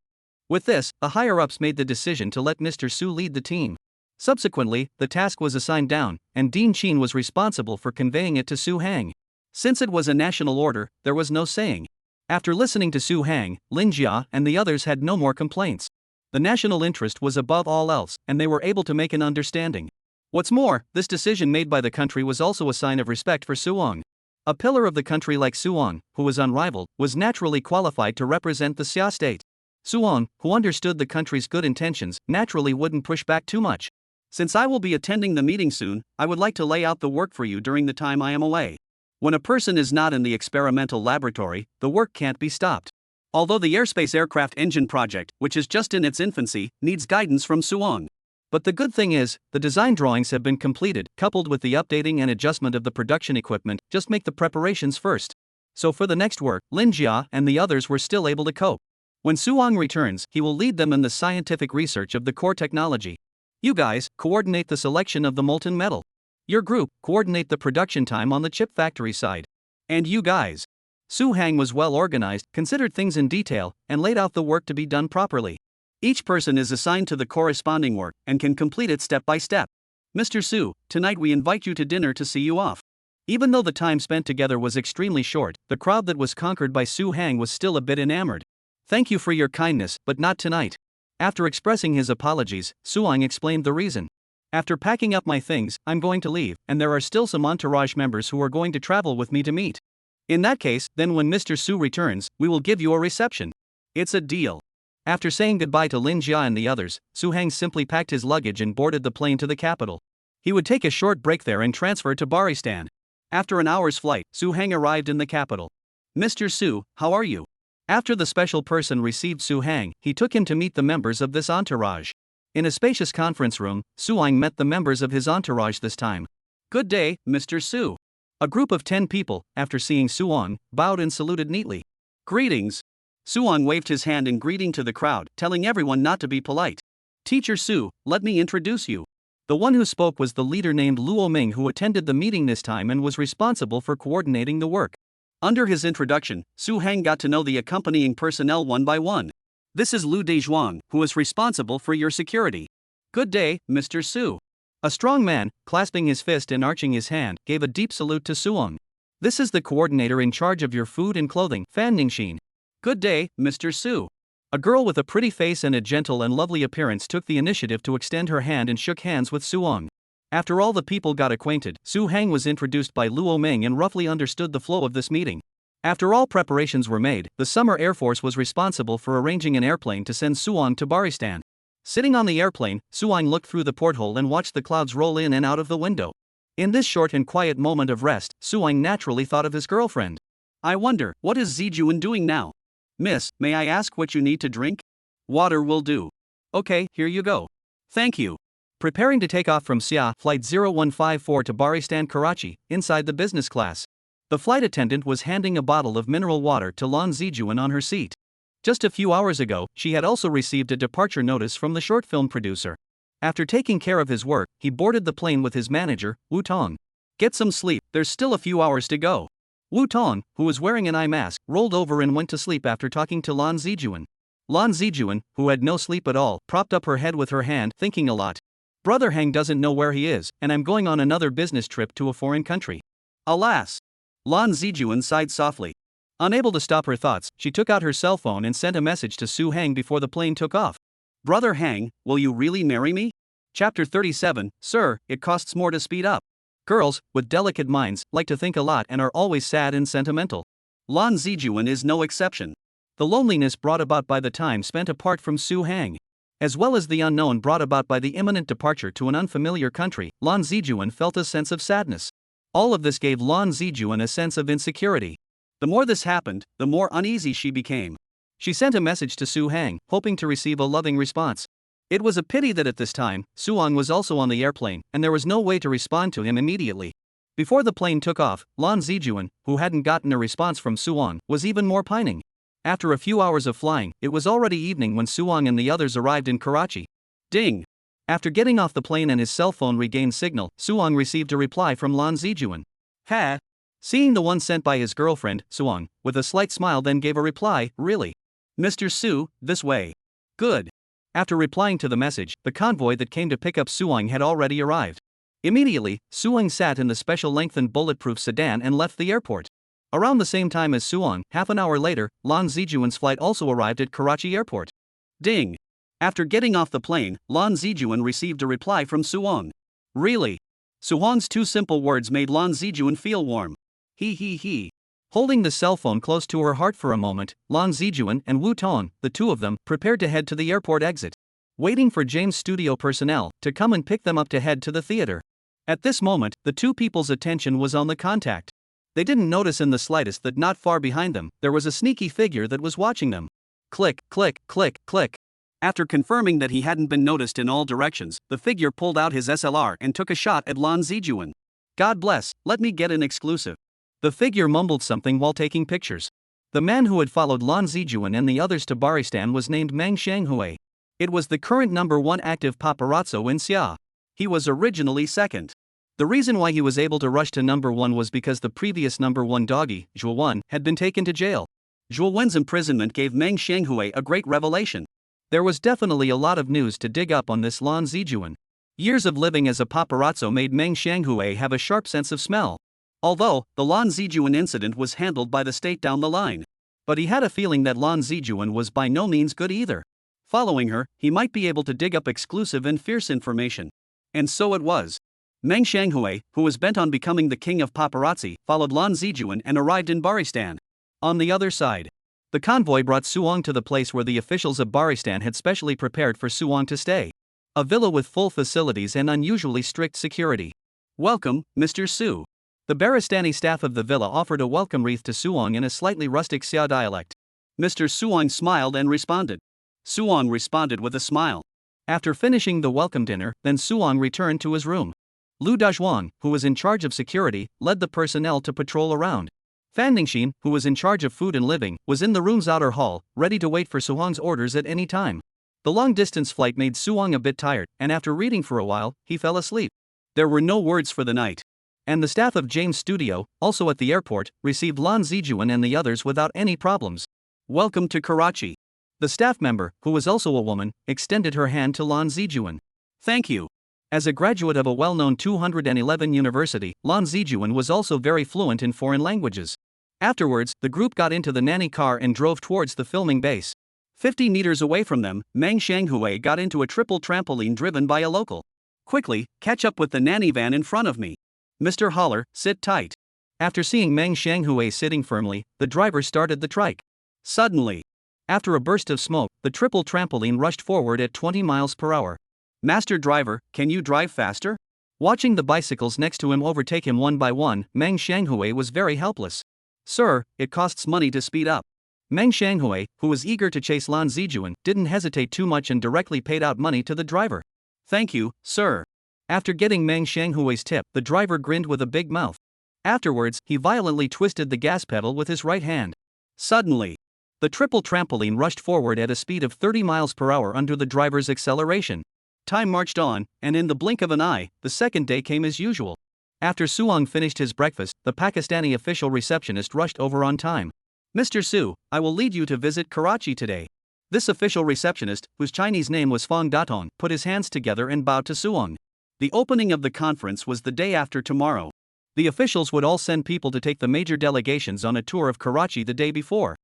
With this, the higher-ups made the decision to let Mr. Su lead the team. Subsequently, the task was assigned down, and Dean Qin was responsible for conveying it to Su Hang. Since it was a national order, there was no saying. After listening to Su Hang, Lin Jia and the others had no more complaints. The national interest was above all else, and they were able to make an understanding. What's more, this decision made by the country was also a sign of respect for Suong. A pillar of the country like Suong, who was unrivaled, was naturally qualified to represent the Xia state. Suong, who understood the country's good intentions, naturally wouldn't push back too much. Since I will be attending the meeting soon, I would like to lay out the work for you during the time I am away. When a person is not in the experimental laboratory, the work can't be stopped. Although the airspace aircraft engine project, which is just in its infancy, needs guidance from Suong. But the good thing is, the design drawings have been completed, coupled with the updating and adjustment of the production equipment, just make the preparations first. So for the next work, Lin Jia and the others were still able to cope. When Suong returns, he will lead them in the scientific research of the core technology. You guys, coordinate the selection of the molten metal. Your group, coordinate the production time on the chip factory side. And you guys. Su Hang was well organized, considered things in detail, and laid out the work to be done properly. Each person is assigned to the corresponding work and can complete it step by step. Mr. Su, tonight we invite you to dinner to see you off. Even though the time spent together was extremely short, the crowd that was conquered by Su Hang was still a bit enamored. Thank you for your kindness, but not tonight. After expressing his apologies, Suong explained the reason. After packing up my things, I'm going to leave, and there are still some entourage members who are going to travel with me to meet. In that case, then when Mr. Su returns, we will give you a reception. It's a deal. After saying goodbye to Lin Jia and the others, Su Hang simply packed his luggage and boarded the plane to the capital. He would take a short break there and transfer to Baristan. After an hour's flight, Su Hang arrived in the capital. Mr. Su, how are you? After the special person received Su Hang, he took him to meet the members of this entourage. In a spacious conference room, Suong met the members of his entourage this time. Good day, Mr. Su. A group of 10 people, after seeing Suong, bowed and saluted neatly. Greetings. Suong waved his hand in greeting to the crowd, telling everyone not to be polite. Teacher Su, let me introduce you. The one who spoke was the leader named Luo Ming, who attended the meeting this time and was responsible for coordinating the work. Under his introduction, Su Hang got to know the accompanying personnel one by one. This is Lu Dezhuang, who is responsible for your security. Good day, Mr. Su. A strong man, clasping his fist and arching his hand, gave a deep salute to Suong. This is the coordinator in charge of your food and clothing, Fan Ningxin. Good day, Mr. Su. A girl with a pretty face and a gentle and lovely appearance took the initiative to extend her hand and shook hands with Suong. After all the people got acquainted, Su Hang was introduced by Luo Ming and roughly understood the flow of this meeting. After all preparations were made, the Summer Air Force was responsible for arranging an airplane to send Suong to Baristan. Sitting on the airplane, Suong looked through the porthole and watched the clouds roll in and out of the window. In this short and quiet moment of rest, Suong naturally thought of his girlfriend. I wonder, what is Zijuan doing now? Miss, may I ask what you need to drink? Water will do. Okay, here you go. Thank you. Preparing to take off from Xia Flight 0154 to Baristan, Karachi, inside the business class. The flight attendant was handing a bottle of mineral water to Lan Zijuan on her seat. Just a few hours ago, she had also received a departure notice from the short film producer. After taking care of his work, he boarded the plane with his manager, Wu Tong. Get some sleep, there's still a few hours to go. Wu Tong, who was wearing an eye mask, rolled over and went to sleep after talking to Lan Zijuan. Lan Zijuan, who had no sleep at all, propped up her head with her hand, thinking a lot. Brother Hang doesn't know where he is, and I'm going on another business trip to a foreign country. Alas! Lan Zijuan sighed softly. Unable to stop her thoughts, she took out her cell phone and sent a message to Su Hang before the plane took off. Brother Hang, will you really marry me? Chapter 37, Sir, it costs more to speed up. Girls, with delicate minds, like to think a lot and are always sad and sentimental. Lan Zijuan is no exception. The loneliness brought about by the time spent apart from Su Hang, as well as the unknown brought about by the imminent departure to an unfamiliar country, Lan Zijuan felt a sense of sadness. All of this gave Lan Zijuan a sense of insecurity. The more this happened, the more uneasy she became. She sent a message to Su Hang, hoping to receive a loving response. It was a pity that at this time, Suong was also on the airplane, and there was no way to respond to him immediately. Before the plane took off, Lan Zijuan, who hadn't gotten a response from Suong, was even more pining. After a few hours of flying, it was already evening when Suong and the others arrived in Karachi. Ding! After getting off the plane and his cell phone regained signal, Suong received a reply from Lan Zijuan. Ha! Seeing the one sent by his girlfriend, Suong, with a slight smile then gave a reply, really? Mr. Su, this way. Good. After replying to the message, the convoy that came to pick up Suong had already arrived. Immediately, Suong sat in the special lengthened bulletproof sedan and left the airport. Around the same time as Suong, half an hour later, Lan Zijuan's flight also arrived at Karachi Airport. Ding! After getting off the plane, Lan Zijuan received a reply from Suong. Really? Suong's two simple words made Lan Zijuan feel warm. He. Holding the cell phone close to her heart for a moment, Lan Zijuan and Wu Tong, the two of them, prepared to head to the airport exit, waiting for James' studio personnel to come and pick them up to head to the theater. At this moment, the two people's attention was on the contact. They didn't notice in the slightest that not far behind them, there was a sneaky figure that was watching them. Click, click, click, click. After confirming that he hadn't been noticed in all directions, the figure pulled out his SLR and took a shot at Lan Zijuan. God bless, let me get an exclusive. The figure mumbled something while taking pictures. The man who had followed Lan Zijuan and the others to Baristan was named Meng Shanghui. It was the current #1 active paparazzo in Xia. He was originally second. The reason why he was able to rush to #1 was because the previous #1 doggy, Zhuo Wen, had been taken to jail. Zhuo Wen's imprisonment gave Meng Shanghui a great revelation. There was definitely a lot of news to dig up on this Lan Zijuan. Years of living as a paparazzo made Meng Shanghui have a sharp sense of smell. Although, the Lan Zijuan incident was handled by the state down the line. But he had a feeling that Lan Zijuan was by no means good either. Following her, he might be able to dig up exclusive and fierce information. And so it was. Meng Shanghui, who was bent on becoming the king of paparazzi, followed Lan Zijuan and arrived in Baristan. On the other side, the convoy brought Suong to the place where the officials of Baristan had specially prepared for Suong to stay. A villa with full facilities and unusually strict security. Welcome, Mr. Su. The Baristani staff of the villa offered a welcome wreath to Suong in a slightly rustic Xia dialect. Mr. Suong smiled and responded. Suong responded with a smile. After finishing the welcome dinner, then Suong returned to his room. Lu Dazhuang, who was in charge of security, led the personnel to patrol around. Fan Ningxin, who was in charge of food and living, was in the room's outer hall, ready to wait for Suong's orders at any time. The long-distance flight made Suong a bit tired, and after reading for a while, he fell asleep. There were no words for the night. And the staff of James' studio, also at the airport, received Lan Zijuan and the others without any problems. Welcome to Karachi. The staff member, who was also a woman, extended her hand to Lan Zijuan. Thank you. As a graduate of a well-known 211 university, Lan Zijuan was also very fluent in foreign languages. Afterwards, the group got into the nanny car and drove towards the filming base. 50 meters away from them, Meng Shanghui got into a triple trampoline driven by a local. Quickly, catch up with the nanny van in front of me. Mr. Holler, sit tight. After seeing Meng Shanghui sitting firmly, the driver started the trike. Suddenly, after a burst of smoke, the triple trampoline rushed forward at 20 miles per hour. Master driver, can you drive faster? Watching the bicycles next to him overtake him one by one, Meng Shanghui was very helpless. Sir, it costs money to speed up. Meng Shanghui, who was eager to chase Lan Zijuan, didn't hesitate too much and directly paid out money to the driver. Thank you, sir. After getting Meng Shanghui's tip, the driver grinned with a big mouth. Afterwards, he violently twisted the gas pedal with his right hand. Suddenly, the triple trampoline rushed forward at a speed of 30 miles per hour under the driver's acceleration. Time marched on, and in the blink of an eye, the second day came as usual. After Suong finished his breakfast, the Pakistani official receptionist rushed over on time. Mr. Su, I will lead you to visit Karachi today. This official receptionist, whose Chinese name was Fong Datong, put his hands together and bowed to Suong. The opening of the conference was the day after tomorrow. The officials would all send people to take the major delegations on a tour of Karachi the day before.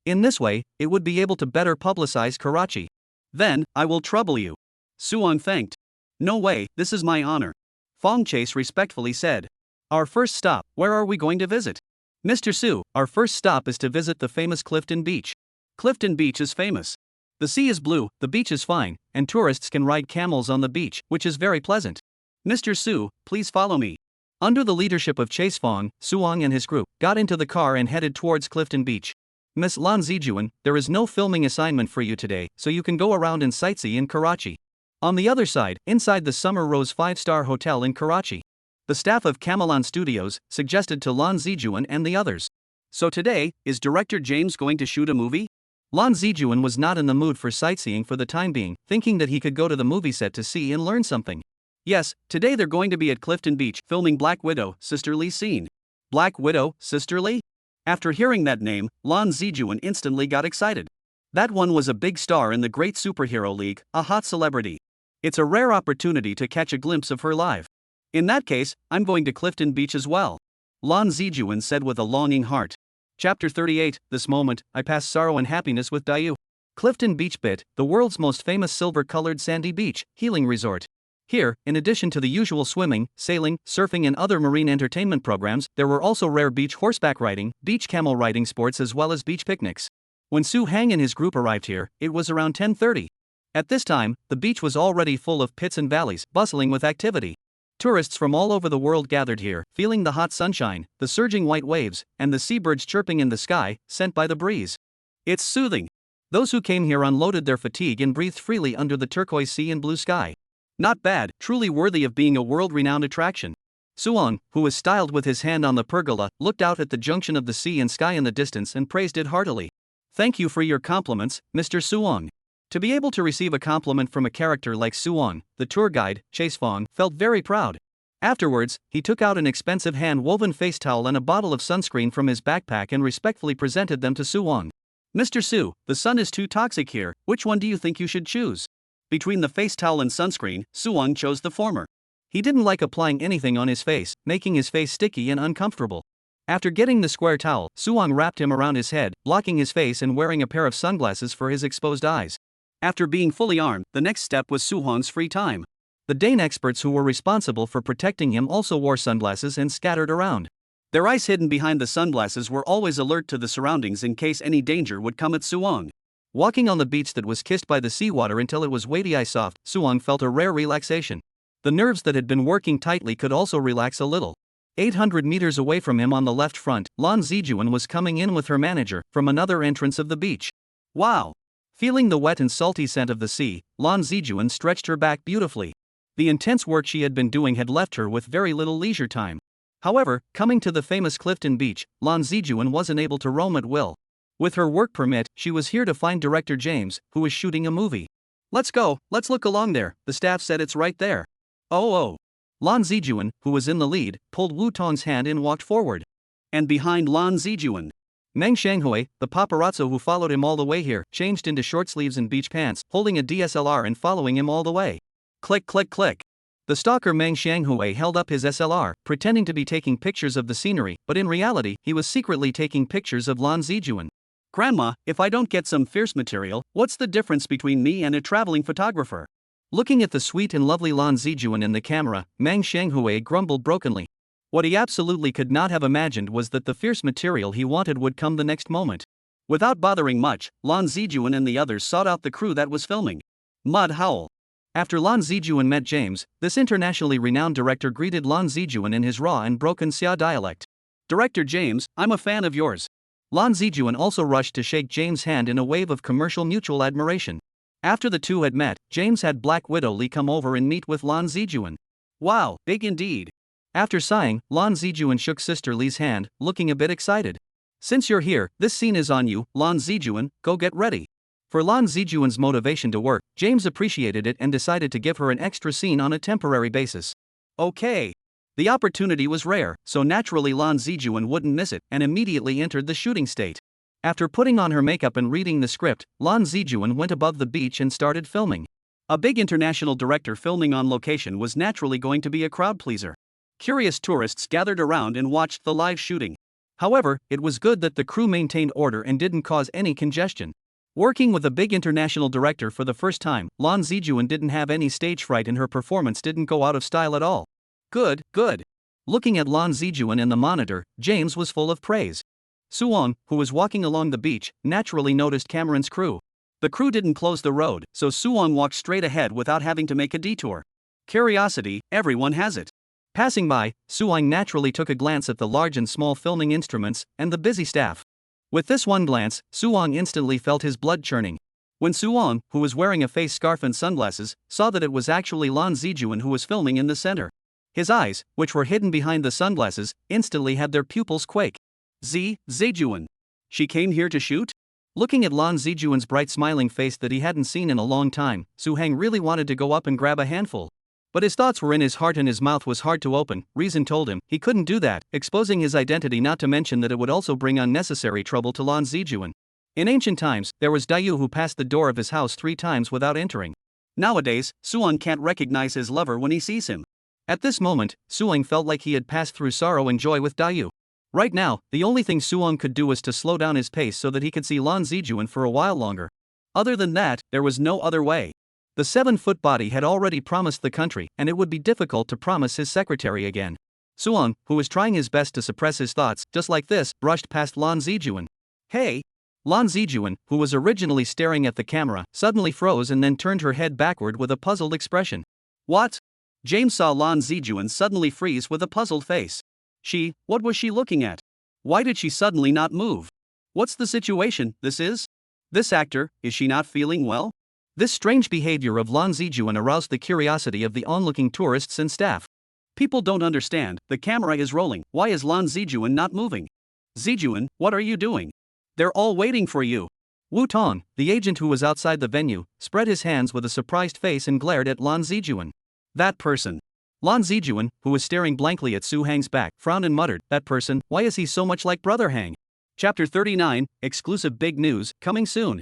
In this way, it would be able to better publicize Karachi. Then, I will trouble you. Suong thanked. No way, this is my honor. Fong Chase respectfully said. Our first stop, where are we going to visit? Mr. Su, our first stop is to visit the famous Clifton Beach. Clifton Beach is famous. The sea is blue, the beach is fine, and tourists can ride camels on the beach, which is very pleasant. Mr. Su, please follow me. Under the leadership of Chase Fong, Suong and his group got into the car and headed towards Clifton Beach. Miss Lan Zijuan, there is no filming assignment for you today, so you can go around and sightsee in Karachi. On the other side, inside the Summer Rose 5-star hotel in Karachi, the staff of Camelon Studios suggested to Lan Zijuan and the others. So today, is director James going to shoot a movie? Lan Zijuan was not in the mood for sightseeing for the time being, thinking that he could go to the movie set to see and learn something. Yes, today they're going to be at Clifton Beach filming Black Widow, Sister Lee scene. Black Widow, Sister Lee? After hearing that name, Lan Zijuan instantly got excited. That one was a big star in the great superhero league, a hot celebrity. It's a rare opportunity to catch a glimpse of her live. In that case, I'm going to Clifton Beach as well. Lan Zijuan said with a longing heart. Chapter 38, This moment, I pass sorrow and happiness with Dayu. Clifton Beach Bit, the world's most famous silver-colored sandy beach, healing resort. Here, in addition to the usual swimming, sailing, surfing and other marine entertainment programs, there were also rare beach horseback riding, beach camel riding sports as well as beach picnics. When Su Hang and his group arrived here, it was around 10:30. At this time, the beach was already full of pits and valleys, bustling with activity. Tourists from all over the world gathered here, feeling the hot sunshine, the surging white waves, and the seabirds chirping in the sky, sent by the breeze. It's soothing. Those who came here unloaded their fatigue and breathed freely under the turquoise sea and blue sky. Not bad, truly worthy of being a world-renowned attraction. Suong, who was styled with his hand on the pergola, looked out at the junction of the sea and sky in the distance and praised it heartily. Thank you for your compliments, Mr. Suong. To be able to receive a compliment from a character like Suong, the tour guide, Chase Fong, felt very proud. Afterwards, he took out an expensive hand-woven face towel and a bottle of sunscreen from his backpack and respectfully presented them to Suong. Mr. Su, the sun is too toxic here, which one do you think you should choose? Between the face towel and sunscreen, Suong chose the former. He didn't like applying anything on his face, making his face sticky and uncomfortable. After getting the square towel, Suong wrapped him around his head, blocking his face and wearing a pair of sunglasses for his exposed eyes. After being fully armed, the next step was Suong's free time. The Dane experts who were responsible for protecting him also wore sunglasses and scattered around. Their eyes hidden behind the sunglasses were always alert to the surroundings in case any danger would come at Suong. Walking on the beach that was kissed by the seawater until it was weighty ice soft, Suong felt a rare relaxation. The nerves that had been working tightly could also relax a little. 800 meters away from him on the left front, Lan Zijuan was coming in with her manager from another entrance of the beach. Wow! Feeling the wet and salty scent of the sea, Lan Zijuan stretched her back beautifully. The intense work she had been doing had left her with very little leisure time. However, coming to the famous Clifton Beach, Lan Zijuan wasn't able to roam at will. With her work permit, she was here to find director James, who was shooting a movie. Let's go, let's look along there, the staff said it's right there. Oh. Lan Zijuan, who was in the lead, pulled Wu Tong's hand and walked forward. And behind Lan Zijuan, Meng Shanghui, the paparazzo who followed him all the way here, changed into short sleeves and beach pants, holding a DSLR and following him all the way. Click click click. The stalker Meng Shanghui held up his SLR, pretending to be taking pictures of the scenery, but in reality, he was secretly taking pictures of Lan Zijuan. Grandma, if I don't get some fierce material, what's the difference between me and a traveling photographer? Looking at the sweet and lovely Lan Zijuan in the camera, Meng Shanghui grumbled brokenly. What he absolutely could not have imagined was that the fierce material he wanted would come the next moment. Without bothering much, Lan Zijuan and the others sought out the crew that was filming. Mud Howl. After Lan Zijuan met James, this internationally renowned director greeted Lan Zijuan in his raw and broken Xia dialect. Director James, I'm a fan of yours. Lan Zijuan also rushed to shake James' hand in a wave of commercial mutual admiration. After the two had met, James had Black Widow Lee come over and meet with Lan Zijuan. Wow, big indeed. After sighing, Lan Zijuan shook Sister Lee's hand, looking a bit excited. Since you're here, this scene is on you, Lan Zijuan, go get ready. For Lan Zijuan's motivation to work, James appreciated it and decided to give her an extra scene on a temporary basis. Okay. The opportunity was rare, so naturally Lan Zijuan wouldn't miss it and immediately entered the shooting state. After putting on her makeup and reading the script, Lan Zijuan went above the beach and started filming. A big international director filming on location was naturally going to be a crowd pleaser. Curious tourists gathered around and watched the live shooting. However, it was good that the crew maintained order and didn't cause any congestion. Working with a big international director for the first time, Lan Zijuan didn't have any stage fright and her performance didn't go out of style at all. Good. Looking at Lan Zijuan in the monitor, James was full of praise. Suong, who was walking along the beach, naturally noticed Cameron's crew. The crew didn't close the road, so Suong walked straight ahead without having to make a detour. Curiosity, everyone has it. Passing by, Suong naturally took a glance at the large and small filming instruments and the busy staff. With this one glance, Suong instantly felt his blood churning. When Suong, who was wearing a face scarf and sunglasses, saw that it was actually Lan Zijuan who was filming in the center. His eyes, which were hidden behind the sunglasses, instantly had their pupils quake. Zijuan. She came here to shoot? Looking at Lan Zijuan's bright smiling face that he hadn't seen in a long time, Su Hang really wanted to go up and grab a handful. But his thoughts were in his heart and his mouth was hard to open. Reason told him he couldn't do that, exposing his identity, not to mention that it would also bring unnecessary trouble to Lan Zijuan. In ancient times, there was Dayu who passed the door of his house 3 times without entering. Nowadays, Suang can't recognize his lover when he sees him. At this moment, Suang felt like he had passed through sorrow and joy with Dayu. Right now, the only thing Suang could do was to slow down his pace so that he could see Lan Zijuan for a while longer. Other than that, there was no other way. The 7-foot body had already promised the country, and it would be difficult to promise his secretary again. Suang, who was trying his best to suppress his thoughts, just like this, brushed past Lan Zijuan. Hey! Lan Zijuan, who was originally staring at the camera, suddenly froze and then turned her head backward with a puzzled expression. What? James saw Lan Zijuan suddenly freeze with a puzzled face. What was she looking at? Why did she suddenly not move? What's the situation? This actor, is she not feeling well? This strange behavior of Lan Zijuan aroused the curiosity of the onlooking tourists and staff. People don't understand, the camera is rolling, why is Lan Zijuan not moving? Zijuan, what are you doing? They're all waiting for you. Wu Tong, the agent who was outside the venue, spread his hands with a surprised face and glared at Lan Zijuan. That person. Lan Zijuan, who was staring blankly at Su Hang's back, frowned and muttered, that person, why is he so much like Brother Hang? Chapter 39, exclusive big news, coming soon.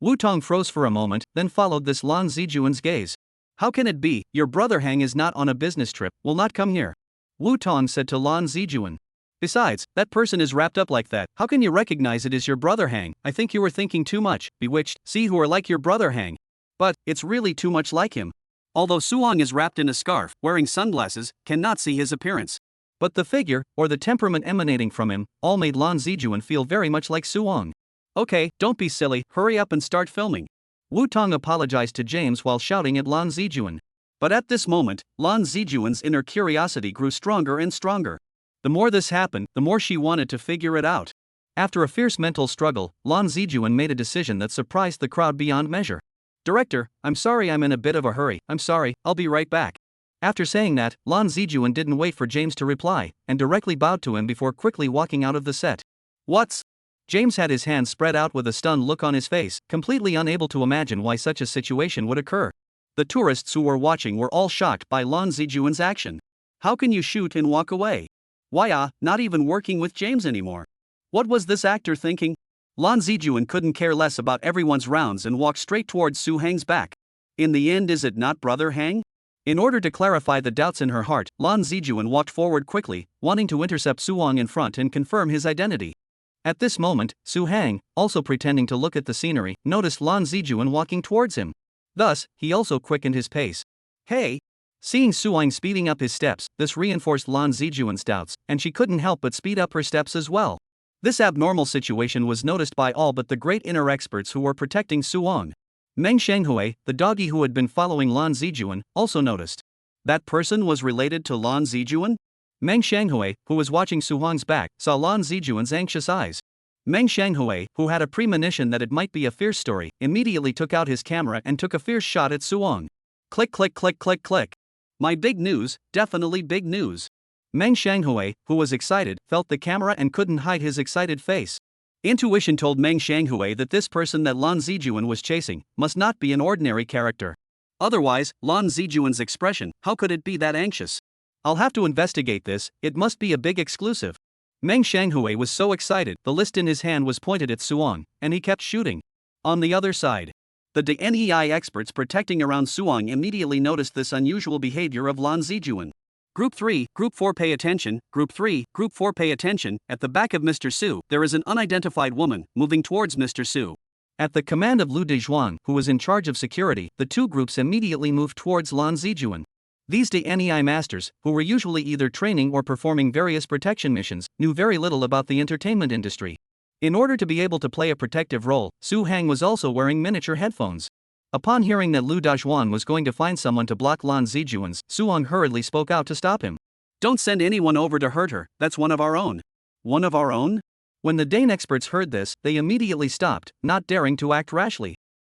Wu Tong froze for a moment, then followed this Lan Zijuan's gaze. How can it be, your Brother Hang is not on a business trip, will not come here? Wu Tong said to Lan Zijuan. Besides, that person is wrapped up like that, how can you recognize it as your Brother Hang? I think you were thinking too much, bewitched, see who are like your Brother Hang. But, it's really too much like him. Although Suang is wrapped in a scarf, wearing sunglasses, cannot see his appearance. But the figure, or the temperament emanating from him, all made Lan Zijuan feel very much like Suang. Okay, don't be silly, hurry up and start filming. Wu Tong apologized to James while shouting at Lan Zijuan. But at this moment, Lan Zijuan's inner curiosity grew stronger and stronger. The more this happened, the more she wanted to figure it out. After a fierce mental struggle, Lan Zijuan made a decision that surprised the crowd beyond measure. Director, I'm sorry, I'm in a bit of a hurry, I'm sorry, I'll be right back. After saying that, Lan Zijuan didn't wait for James to reply, and directly bowed to him before quickly walking out of the set. What's? James had his hands spread out with a stunned look on his face, completely unable to imagine why such a situation would occur. The tourists who were watching were all shocked by Lan Zijuan's action. How can you shoot and walk away? Why not even working with James anymore? What was this actor thinking? Lan Zijuan couldn't care less about everyone's rounds and walked straight towards Su Hang's back. In the end, is it not Brother Hang? In order to clarify the doubts in her heart, Lan Zijuan walked forward quickly, wanting to intercept Suang in front and confirm his identity. At this moment, Su Hang, also pretending to look at the scenery, noticed Lan Zijuan walking towards him. Thus, he also quickened his pace. Hey! Seeing Suang speeding up his steps, this reinforced Lan Zijuan's doubts, and she couldn't help but speed up her steps as well. This abnormal situation was noticed by all but the great inner experts who were protecting Suang. Meng Shanghui, the doggy who had been following Lan Zijuan, also noticed. That person was related to Lan Zijuan? Meng Shanghui, who was watching Suang's back, saw Lan Zijuan's anxious eyes. Meng Shanghui, who had a premonition that it might be a fierce story, immediately took out his camera and took a fierce shot at Suang. Click click click click click. My big news, definitely big news. Meng Shanghui, who was excited, felt the camera and couldn't hide his excited face. Intuition told Meng Shanghui that this person that Lan Zijuan was chasing must not be an ordinary character. Otherwise, Lan Zijuan's expression, how could it be that anxious? I'll have to investigate this, it must be a big exclusive. Meng Shanghui was so excited, the list in his hand was pointed at Suang, and he kept shooting. On the other side, the DNEI experts protecting around Suang immediately noticed this unusual behavior of Lan Zijuan. Group 3, Group 4 pay attention, Group 3, Group 4 pay attention, at the back of Mr. Su, there is an unidentified woman, moving towards Mr. Su. At the command of Lu Dezhuang, who was in charge of security, the two groups immediately moved towards Lan Zijuan. These DNEI masters, who were usually either training or performing various protection missions, knew very little about the entertainment industry. In order to be able to play a protective role, Su Hang was also wearing miniature headphones. Upon hearing that Lu Dezhuang was going to find someone to block Lan Zijuan's, Suang hurriedly spoke out to stop him. Don't send anyone over to hurt her, that's one of our own. One of our own? When the Dane experts heard this, they immediately stopped, not daring to act rashly.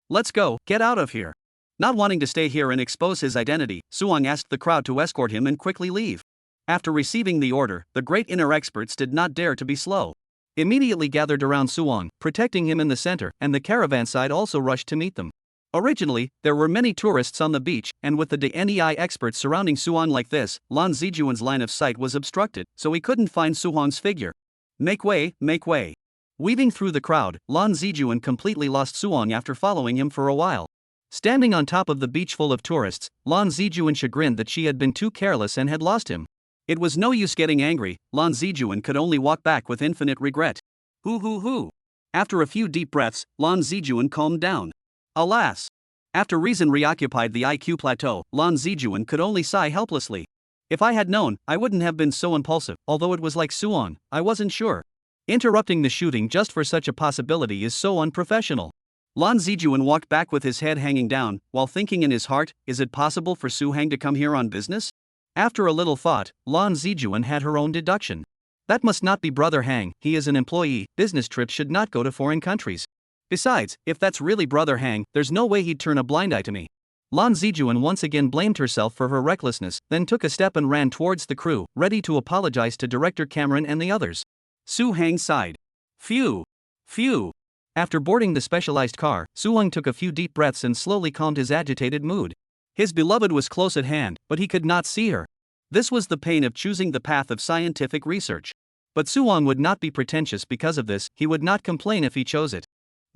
Let's go, get out of here. Not wanting to stay here and expose his identity, Suang asked the crowd to escort him and quickly leave. After receiving the order, the great inner experts did not dare to be slow. immediately gathered around Suong, protecting him in the center, and the caravan side also rushed to meet them. Originally, there were many tourists on the beach, and with the DNEI experts surrounding Suong like this, Lan Zijuan's line of sight was obstructed, so he couldn't find Suong's figure. Make way, make way. Weaving through the crowd, Lan Zijuan completely lost Suong after following him for a while. Standing on top of the beach full of tourists, Lan Zijuan chagrined that she had been too careless and had lost him. It was no use getting angry, Lan Zijuan could only walk back with infinite regret. Hoo. After a few deep breaths, Lan Zijuan calmed down. Alas! After reason reoccupied the IQ plateau, Lan Zijuan could only sigh helplessly. If I had known, I wouldn't have been so impulsive, although it was like Suong, I wasn't sure. Interrupting the shooting just for such a possibility is so unprofessional. Lan Zijuan walked back with his head hanging down, while thinking in his heart, is it possible for Su Hang to come here on business? After a little thought, Lan Zijuan had her own deduction. That must not be Brother Hang, he is an employee, business trips should not go to foreign countries. Besides, if that's really Brother Hang, there's no way he'd turn a blind eye to me. Lan Zijuan once again blamed herself for her recklessness, then took a step and ran towards the crew, ready to apologize to Director Cameron and the others. Su Hang sighed. Phew. After boarding the specialized car, Suong took a few deep breaths and slowly calmed his agitated mood. His beloved was close at hand, but he could not see her. This was the pain of choosing the path of scientific research. But Suong would not be pretentious because of this, he would not complain if he chose it.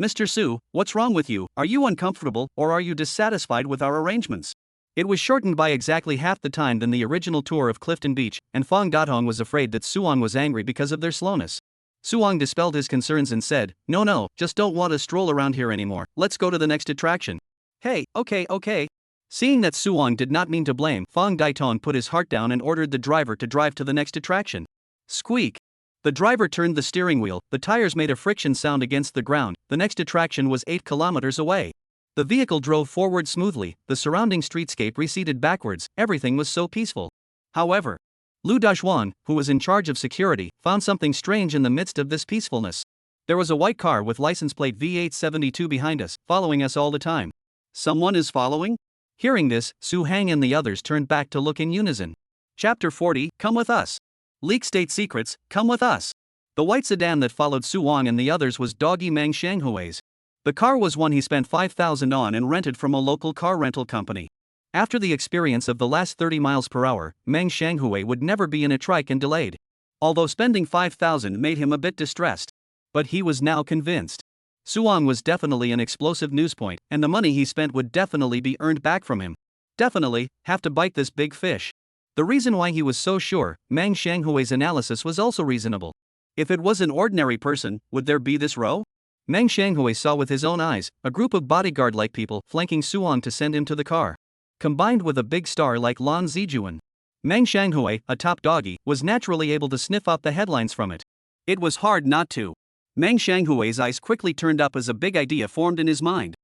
Mr. Su, what's wrong with you? Are you uncomfortable, or are you dissatisfied with our arrangements? It was shortened by exactly half the time than the original tour of Clifton Beach, and Fong Datong was afraid that Suong was angry because of their slowness. Suong dispelled his concerns and said, No, just don't want to stroll around here anymore, let's go to the next attraction. Hey, okay. Seeing that Suong did not mean to blame, Fong Datong put his heart down and ordered the driver to drive to the next attraction. Squeak! The driver turned the steering wheel, the tires made a friction sound against the ground, the next attraction was 8 kilometers away. The vehicle drove forward smoothly, the surrounding streetscape receded backwards, everything was so peaceful. However, Lu Dazhuan, who was in charge of security, found something strange in the midst of this peacefulness. There was a white car with license plate V872 behind us, following us all the time. Someone is following? Hearing this, Su Hang and the others turned back to look in unison. Chapter 40, Come with us. Leak state secrets, come with us. The white sedan that followed Su Wang and the others was Doggy Mang Shanghui's. The car was one he spent 5,000 on and rented from a local car rental company. After the experience of the last 30 miles per hour, Mang Shanghui would never be in a trike and delayed. Although spending 5,000 made him a bit distressed. But he was now convinced. Suong was definitely an explosive news point, and the money he spent would definitely be earned back from him. Definitely, have to bite this big fish. The reason why he was so sure, Mang Shanghui's analysis was also reasonable. If it was an ordinary person, would there be this row? Mang Shanghui saw with his own eyes, a group of bodyguard-like people flanking Suong to send him to the car. Combined with a big star like Lan Zijuan, Mang Shanghui, a top doggy, was naturally able to sniff out the headlines from it. It was hard not to. Mang Shanghui's eyes quickly turned up as a big idea formed in his mind.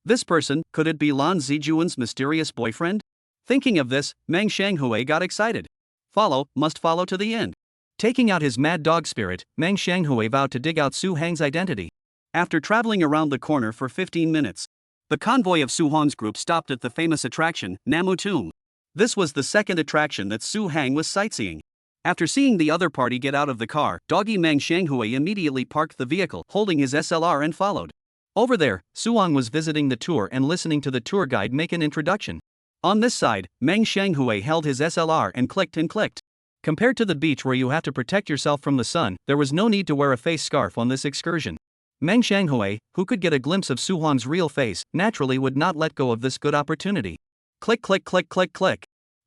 This person, could it be Lan Zijuan's mysterious boyfriend? Thinking of this, Mang Shanghui got excited. Must follow to the end. Taking out his mad dog spirit, Mang Shanghui vowed to dig out Su Hang's identity. After traveling around the corner for 15 minutes, the convoy of Su Hang's group stopped at the famous attraction, Namu Tomb. This was the second attraction that Su Hang was sightseeing. After seeing the other party get out of the car, doggy Mang Shanghui immediately parked the vehicle, holding his SLR and followed. Over there, Suong was visiting the tour and listening to the tour guide make an introduction. On this side, Mang Shanghui held his SLR and clicked. Compared to the beach where you have to protect yourself from the sun, there was no need to wear a face scarf on this excursion. Mang Shanghui, who could get a glimpse of Su Huang's real face, naturally would not let go of this good opportunity. Click.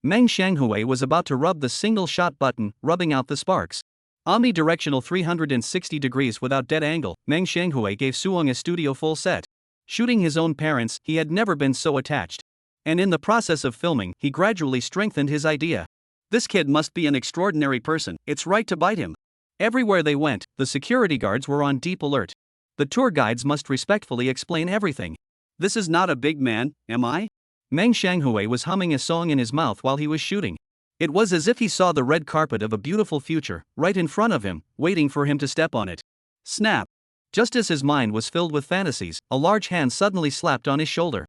Mang Shanghui was about to rub the single shot button, rubbing out the sparks. Omnidirectional 360 degrees without dead angle, Mang Shanghui gave Suong a studio full set. Shooting his own parents, he had never been so attached. And in the process of filming, he gradually strengthened his idea. This kid must be an extraordinary person, it's right to bite him. Everywhere they went, the security guards were on deep alert. The tour guides must respectfully explain everything. This is not a big man, am I? Mang Shanghui was humming a song in his mouth while he was shooting. It was as if he saw the red carpet of a beautiful future, right in front of him, waiting for him to step on it. Snap! Just as his mind was filled with fantasies, a large hand suddenly slapped on his shoulder.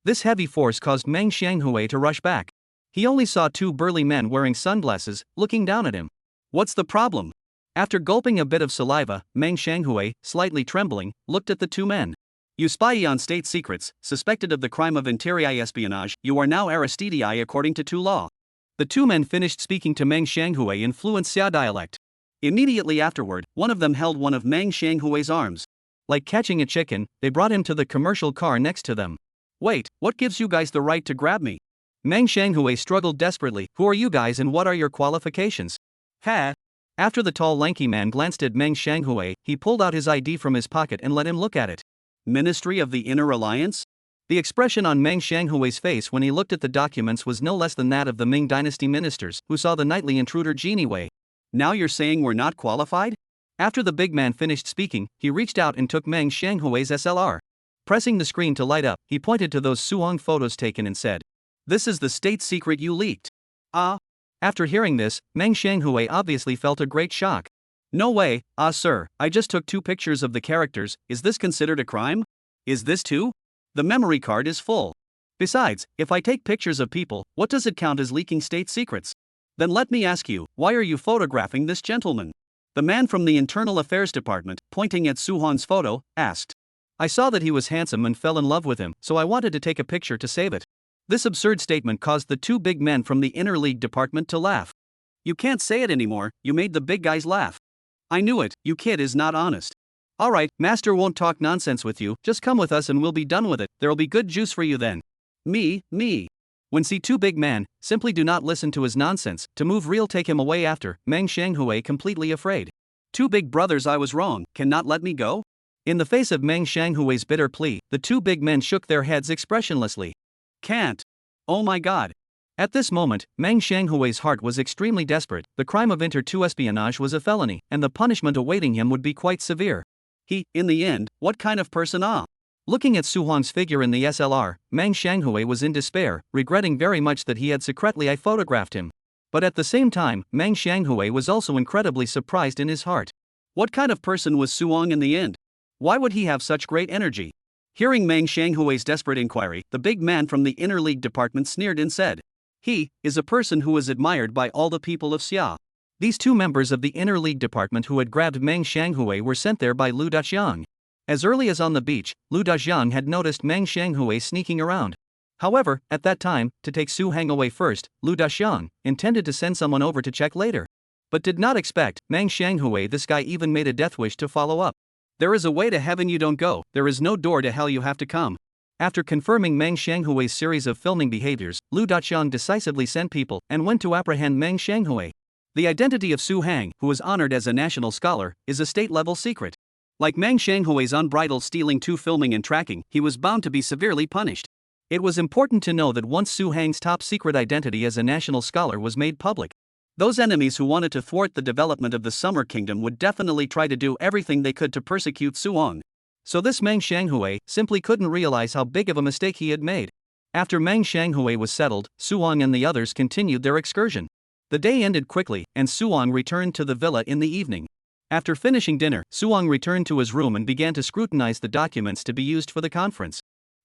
This heavy force caused Mang Shanghui to rush back. He only saw two burly men wearing sunglasses, looking down at him. What's the problem? After gulping a bit of saliva, Meng Shanghui, slightly trembling, looked at the two men. You spy on state secrets, suspected of the crime of interior espionage, you are now Aristidi according to law. The two men finished speaking to Meng Shanghui in fluent Xia dialect. Immediately afterward, one of them held one of Meng Shanghui's arms. Like catching a chicken, they brought him to the commercial car next to them. Wait, what gives you guys the right to grab me? Meng Shanghui struggled desperately. Who are you guys and what are your qualifications? Ha! After the tall lanky man glanced at Meng Shanghui, he pulled out his ID from his pocket and let him look at it. Ministry of the Inner Alliance? The expression on Meng Shanghui's face when he looked at the documents was no less than that of the Ming Dynasty ministers who saw the nightly intruder Genie Wei. Now you're saying we're not qualified? After the big man finished speaking, he reached out and took Meng Shanghui's SLR. Pressing the screen to light up, he pointed to those Suong photos taken and said, "This is the state secret you leaked." Ah. After hearing this, Meng Shanghui obviously felt a great shock. No way, sir, I just took 2 pictures of the characters, is this considered a crime? Is this too? The memory card is full. Besides, if I take pictures of people, what does it count as leaking state secrets? Then let me ask you, why are you photographing this gentleman? The man from the Internal Affairs Department, pointing at Suhan's photo, asked. I saw that he was handsome and fell in love with him, so I wanted to take a picture to save it. This absurd statement caused the 2 big men from the Inner League department to laugh. You can't say it anymore, you made the big guys laugh. I knew it, you kid is not honest. Alright, master won't talk nonsense with you, just come with us and we'll be done with it, there'll be good juice for you then. Me. When see 2 big man, simply do not listen to his nonsense, to move real take him away after, Meng Shanghui completely afraid. 2 big brothers I was wrong, cannot let me go? In the face of Meng Shanghui's bitter plea, the 2 big men shook their heads expressionlessly. Can't. Oh my god. At this moment, Meng Shanghui's heart was extremely desperate, the crime of inter-2 espionage was a felony, and the punishment awaiting him would be quite severe. In the end, what kind of person Looking at Suhong's figure in the SLR, Meng Shanghui was in despair, regretting very much that he had secretly photographed him. But at the same time, Meng Shanghui was also incredibly surprised in his heart. What kind of person was Suong in the end? Why would he have such great energy? Hearing Meng Shanghui's desperate inquiry, the big man from the Inner League department sneered and said, he is a person who is admired by all the people of Xia. These 2 members of the Inner League department who had grabbed Meng Shanghui were sent there by Lu Daxiang. As early as on the beach, Lu Daxiang had noticed Meng Shanghui sneaking around. However, at that time, to take Su Hang away first, Lu Daxiang intended to send someone over to check later. But did not expect Meng Shanghui. This guy even made a death wish to follow up. There is a way to heaven you don't go, there is no door to hell you have to come. After confirming Meng Shanghui's series of filming behaviors, Lu Daxiang decisively sent people and went to apprehend Meng Shanghui. The identity of Su Hang, who is honored as a national scholar, is a state-level secret. Like Meng Shanghui's unbridled stealing 2 filming and tracking, he was bound to be severely punished. It was important to know that once Su Hang's top-secret identity as a national scholar was made public, those enemies who wanted to thwart the development of the Summer Kingdom would definitely try to do everything they could to persecute Suong. So this Meng Shanghui simply couldn't realize how big of a mistake he had made. After Meng Shanghui was settled, Suong and the others continued their excursion. The day ended quickly, and Suong returned to the villa in the evening. After finishing dinner, Suong returned to his room and began to scrutinize the documents to be used for the conference.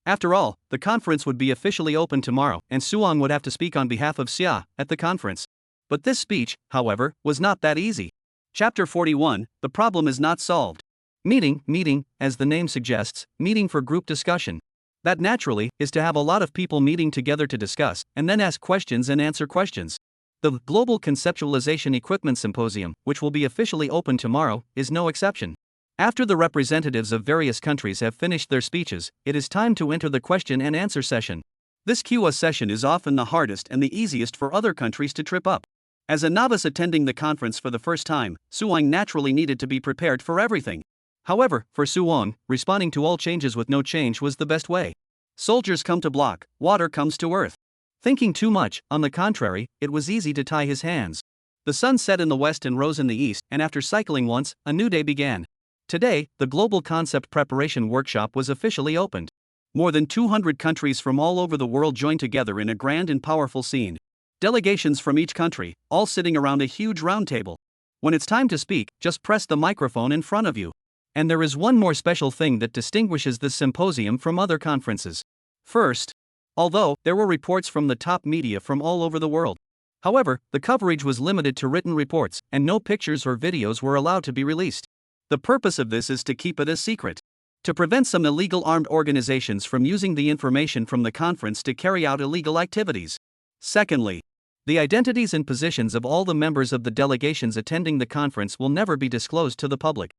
After all, the conference would be officially open tomorrow, and Suong would have to speak on behalf of Xia at the conference. But this speech, however, was not that easy. Chapter 41, The Problem is Not Solved. Meeting, as the name suggests, meeting for group discussion. That naturally is to have a lot of people meeting together to discuss, and then ask questions and answer questions. The Global Conceptualization Equipment Symposium, which will be officially open tomorrow, is no exception. After the representatives of various countries have finished their speeches, it is time to enter the question and answer session. This Q&A session is often the hardest and the easiest for other countries to trip up. As a novice attending the conference for the first time, Suong naturally needed to be prepared for everything. However, for Suong, responding to all changes with no change was the best way. Soldiers come to block, water comes to earth. Thinking too much, on the contrary, it was easy to tie his hands. The sun set in the west and rose in the east, and after cycling once, a new day began. Today, the Global Concept Preparation Workshop was officially opened. More than 200 countries from all over the world joined together in a grand and powerful scene. Delegations from each country, all sitting around a huge round table. When it's time to speak, just press the microphone in front of you. And there is one more special thing that distinguishes this symposium from other conferences. First, although there were reports from the top media from all over the world, However, the coverage was limited to written reports, and no pictures or videos were allowed to be released. The purpose of this is to keep it a secret, to prevent some illegal armed organizations from using the information from the conference to carry out illegal activities. Secondly, the identities and positions of all the members of the delegations attending the conference will never be disclosed to the public.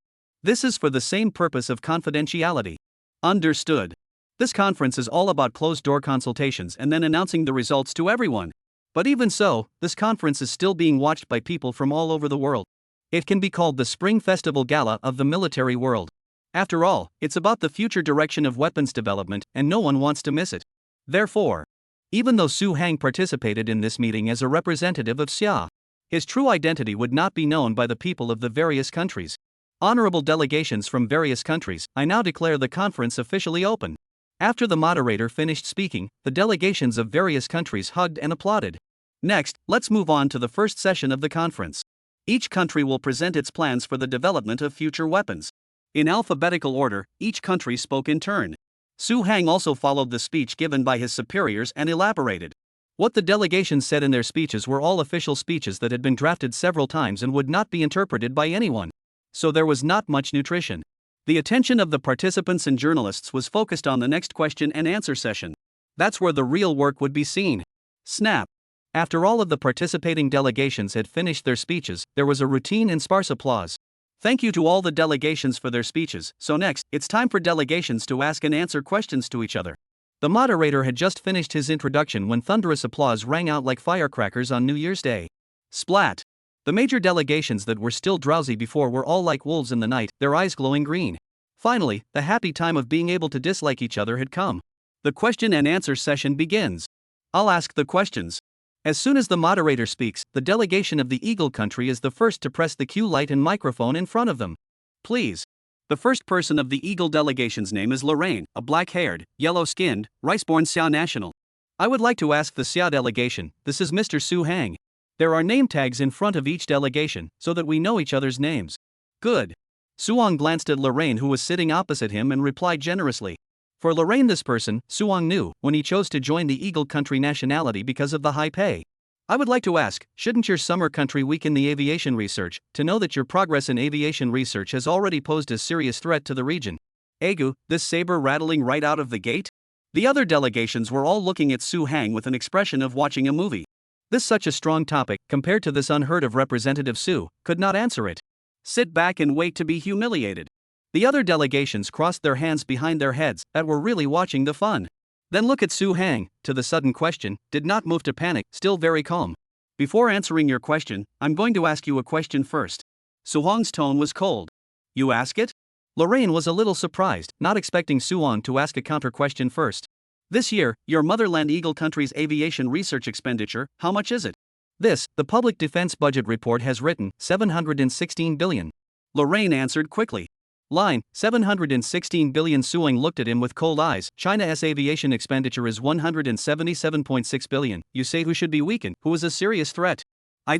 This is for the same purpose of confidentiality. Understood. This conference is all about closed-door consultations and then announcing the results to everyone. But even so, this conference is still being watched by people from all over the world. It can be called the Spring Festival Gala of the military world. After all, it's about the future direction of weapons development, and no one wants to miss it. Therefore, even though Su Hang participated in this meeting as a representative of Xia, his true identity would not be known by the people of the various countries. Honorable delegations from various countries, I now declare the conference officially open. After the moderator finished speaking, the delegations of various countries hugged and applauded. Next, let's move on to the first session of the conference. Each country will present its plans for the development of future weapons. In alphabetical order, each country spoke in turn. Su Hang also followed the speech given by his superiors and elaborated. What the delegations said in their speeches were all official speeches that had been drafted several times and would not be interpreted by anyone. So there was not much nutrition. The attention of the participants and journalists was focused on the next question and answer session. That's where the real work would be seen. Snap. After all of the participating delegations had finished their speeches, there was a routine and sparse applause. Thank you to all the delegations for their speeches. So next, it's time for delegations to ask and answer questions to each other. The moderator had just finished his introduction when thunderous applause rang out like firecrackers on New Year's Day. Splat. The major delegations that were still drowsy before were all like wolves in the night, their eyes glowing green. Finally, the happy time of being able to dislike each other had come. The question and answer session begins. I'll ask the questions. As soon as the moderator speaks, the delegation of the Eagle country is the first to press the cue light and microphone in front of them. Please. The first person of the Eagle delegation's name is Lorraine, a black-haired, yellow-skinned, rice-born Xia national. I would like to ask the Xia delegation, this is Mr. Su Hang. There are name tags in front of each delegation, so that we know each other's names. Good. Suong glanced at Lorraine, who was sitting opposite him, and replied generously. For Lorraine, this person, Suong knew, when he chose to join the Eagle country nationality because of the high pay. I would like to ask, shouldn't your summer country weaken the aviation research, to know that your progress in aviation research has already posed a serious threat to the region? Agu, this saber rattling right out of the gate? The other delegations were all looking at Su Hang with an expression of watching a movie. This such a strong topic, compared to this unheard of Representative Su, could not answer it. Sit back and wait to be humiliated. The other delegations crossed their hands behind their heads, that were really watching the fun. Then look at Su Hang, to the sudden question, did not move to panic, still very calm. Before answering your question, I'm going to ask you a question first. Suong's tone was cold. You ask it? Lorraine was a little surprised, not expecting Suong to ask a counter question first. This year, your motherland Eagle country's aviation research expenditure, how much is it? This, the Public Defense Budget Report has written, 716 billion. Lorraine answered quickly. Line, 716 billion. Suong looked at him with cold eyes. China's aviation expenditure is 177.6 billion. You say who should be weakened, who is a serious threat?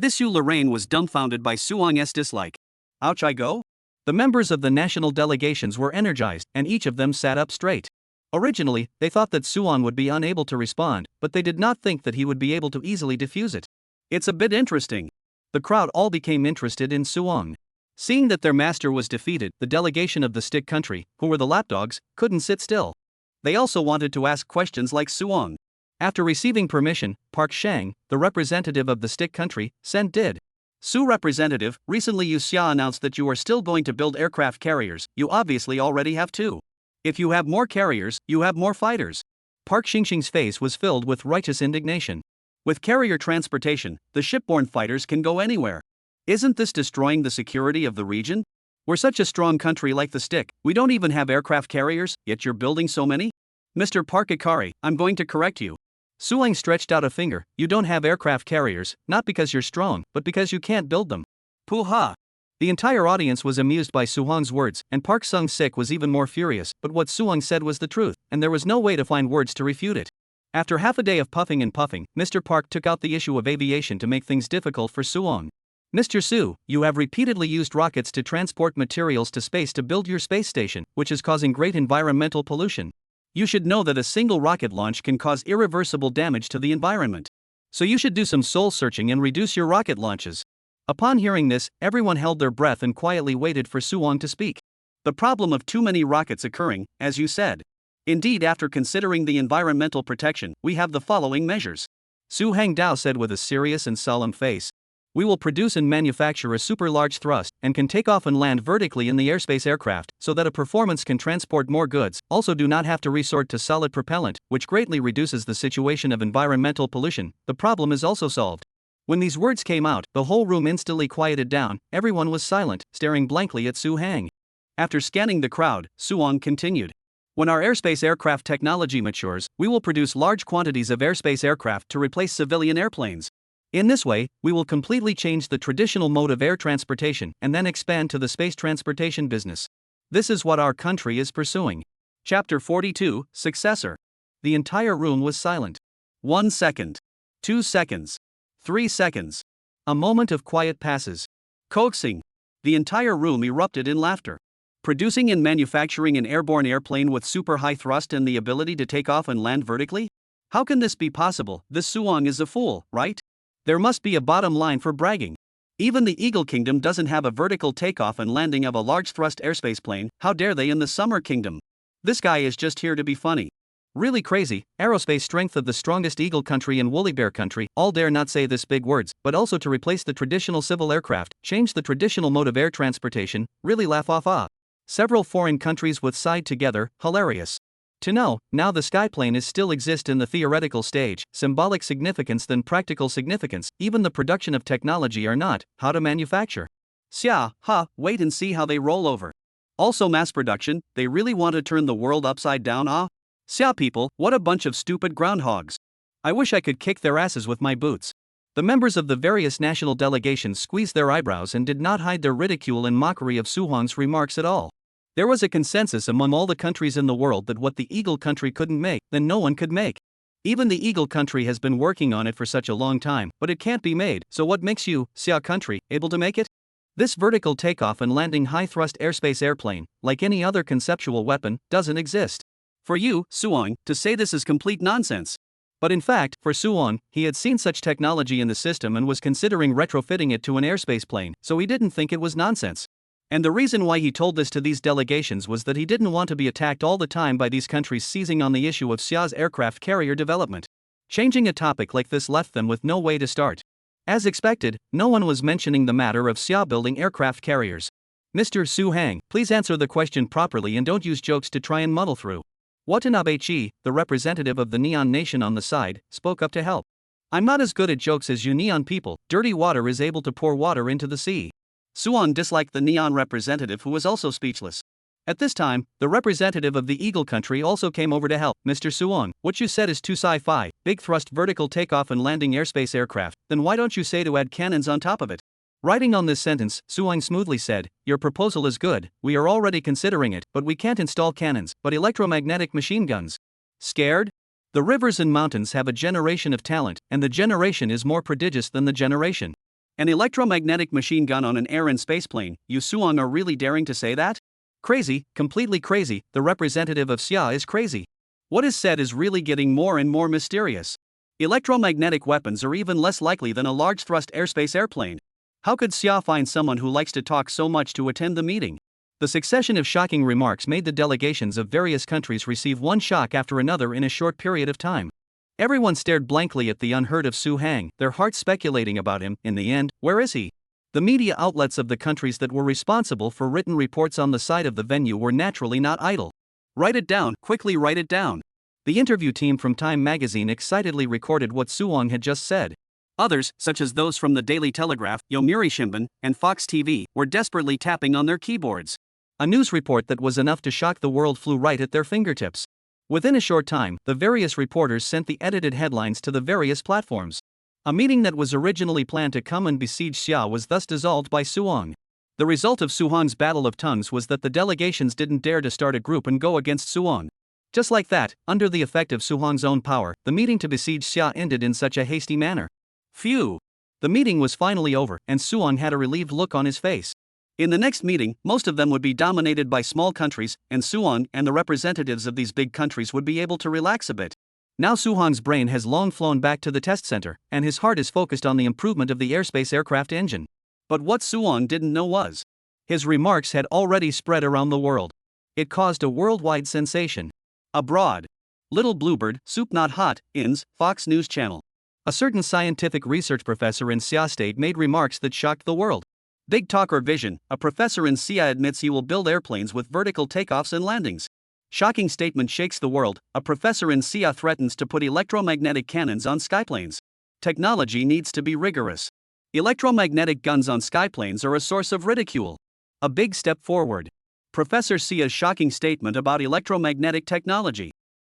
This you. Lorraine was dumbfounded by Suong's dislike. Ouch, I go? The members of the national delegations were energized, and each of them sat up straight. Originally, they thought that Suong would be unable to respond, but they did not think that he would be able to easily defuse it. It's a bit interesting. The crowd all became interested in Suong. Seeing that their master was defeated, the delegation of the stick country, who were the lapdogs, couldn't sit still. They also wanted to ask questions like Suong. After receiving permission, Park Shang, the representative of the stick country, did. Su representative, recently you Xia announced that you are still going to build aircraft carriers. You obviously already have two. If you have more carriers, you have more fighters. Park Xingxing's face was filled with righteous indignation. With carrier transportation, the shipborne fighters can go anywhere. Isn't this destroying the security of the region? We're such a strong country like the stick, we don't even have aircraft carriers, yet you're building so many? Mr. Park Ikari, I'm going to correct you. Suong stretched out a finger. You don't have aircraft carriers, not because you're strong, but because you can't build them. Poo-ha! The entire audience was amused by Suong's words, and Park Sung-sik was even more furious, but what Suong said was the truth, and there was no way to find words to refute it. After half a day of puffing and puffing, Mr. Park took out the issue of aviation to make things difficult for Suong. Mr. Su, you have repeatedly used rockets to transport materials to space to build your space station, which is causing great environmental pollution. You should know that a single rocket launch can cause irreversible damage to the environment. So you should do some soul searching and reduce your rocket launches. Upon hearing this, everyone held their breath and quietly waited for Suwon to speak. The problem of too many rockets occurring, as you said. Indeed, after considering the environmental protection, we have the following measures. Su Hangdao said with a serious and solemn face. We will produce and manufacture a super large thrust and can take off and land vertically in the airspace aircraft so that a performance can transport more goods. Also, do not have to resort to solid propellant, which greatly reduces the situation of environmental pollution. The problem is also solved. When these words came out, the whole room instantly quieted down. Everyone was silent, staring blankly at Su Hang. After scanning the crowd, Suwon continued. When our airspace aircraft technology matures, we will produce large quantities of airspace aircraft to replace civilian airplanes. In this way, we will completely change the traditional mode of air transportation and then expand to the space transportation business. This is what our country is pursuing. Chapter 42, Successor. The entire room was silent. 1 second. 2 seconds. 3 seconds. A moment of quiet passes. Coaxing. The entire room erupted in laughter. Producing and manufacturing an airborne airplane with super high thrust and the ability to take off and land vertically? How can this be possible? This Suwon is a fool, right? There must be a bottom line for bragging. Even the Eagle Kingdom doesn't have a vertical takeoff and landing of a large thrust airspace plane. How dare they in the Summer Kingdom? This guy is just here to be funny. Really crazy. Aerospace strength of the strongest Eagle country and Woolly Bear country all dare not say this big words, but also to replace the traditional civil aircraft, change the traditional mode of air transportation, really laugh off. Several foreign countries with side together, hilarious. To know, now the skyplane is still exist in the theoretical stage, symbolic significance than practical significance, even the production of technology are not, how to manufacture. Wait and see how they roll over. Also mass production, they really want to turn the world upside down people, what a bunch of stupid groundhogs. I wish I could kick their asses with my boots. The members of the various national delegations squeezed their eyebrows and did not hide their ridicule and mockery of Suwon's remarks at all. There was a consensus among all the countries in the world that what the Eagle country couldn't make, then no one could make. Even the Eagle country has been working on it for such a long time, but it can't be made, so what makes you, Xia country, able to make it? This vertical takeoff and landing high-thrust airspace airplane, like any other conceptual weapon, doesn't exist. For you, Suwon, to say this is complete nonsense. But in fact, for Suwon, he had seen such technology in the system and was considering retrofitting it to an airspace plane, so he didn't think it was nonsense. And the reason why he told this to these delegations was that he didn't want to be attacked all the time by these countries seizing on the issue of Xia's aircraft carrier development. Changing a topic like this left them with no way to start. As expected, no one was mentioning the matter of Xia building aircraft carriers. Mr. Su Hang, please answer the question properly and don't use jokes to try and muddle through. Watanabe Chi, the representative of the Neon Nation on the side, spoke up to help. I'm not as good at jokes as you Neon people. Dirty water is able to pour water into the sea. Suwon disliked the Neon representative who was also speechless. At this time, the representative of the Eagle country also came over to help. Mr. Suwon, what you said is too sci-fi, big thrust vertical takeoff and landing airspace aircraft, then why don't you say to add cannons on top of it? Writing on this sentence, Suwon smoothly said, your proposal is good, we are already considering it, but we can't install cannons, but electromagnetic machine guns. Scared? The rivers and mountains have a generation of talent, and the generation is more prodigious than the generation. An electromagnetic machine gun on an air and space plane, you Suwon are really daring to say that? Crazy, completely crazy, the representative of Xia is crazy. What is said is really getting more and more mysterious. Electromagnetic weapons are even less likely than a large thrust airspace airplane. How could Xia find someone who likes to talk so much to attend the meeting? The succession of shocking remarks made the delegations of various countries receive one shock after another in a short period of time. Everyone stared blankly at the unheard of Su Hang, their hearts speculating about him. In the end, where is he? The media outlets of the countries that were responsible for written reports on the side of the venue were naturally not idle. Write it down, quickly write it down. The interview team from Time magazine excitedly recorded what Suwon had just said. Others, such as those from the Daily Telegraph, Yomiuri Shimbun, and Fox TV, were desperately tapping on their keyboards. A news report that was enough to shock the world flew right at their fingertips. Within a short time, the various reporters sent the edited headlines to the various platforms. A meeting that was originally planned to come and besiege Xia was thus dissolved by Suwon. The result of Suwon's battle of tongues was that the delegations didn't dare to start a group and go against Suwon. Just like that, under the effect of Suwon's own power, the meeting to besiege Xia ended in such a hasty manner. Phew! The meeting was finally over, and Suwon had a relieved look on his face. In the next meeting, most of them would be dominated by small countries, and Suwon and the representatives of these big countries would be able to relax a bit. Now Su-hang's brain has long flown back to the test center, and his heart is focused on the improvement of the airspace aircraft engine. But what Su-hang didn't know was, his remarks had already spread around the world. It caused a worldwide sensation. Abroad. Little Bluebird, Soup Not Hot, INS, Fox News Channel. A certain scientific research professor in Xia State made remarks that shocked the world. Big talk or vision, a professor in Xia admits he will build airplanes with vertical takeoffs and landings. Shocking statement shakes the world, a professor in Xia threatens to put electromagnetic cannons on skyplanes. Technology needs to be rigorous. Electromagnetic guns on skyplanes are a source of ridicule. A big step forward. Professor Xia's shocking statement about electromagnetic technology.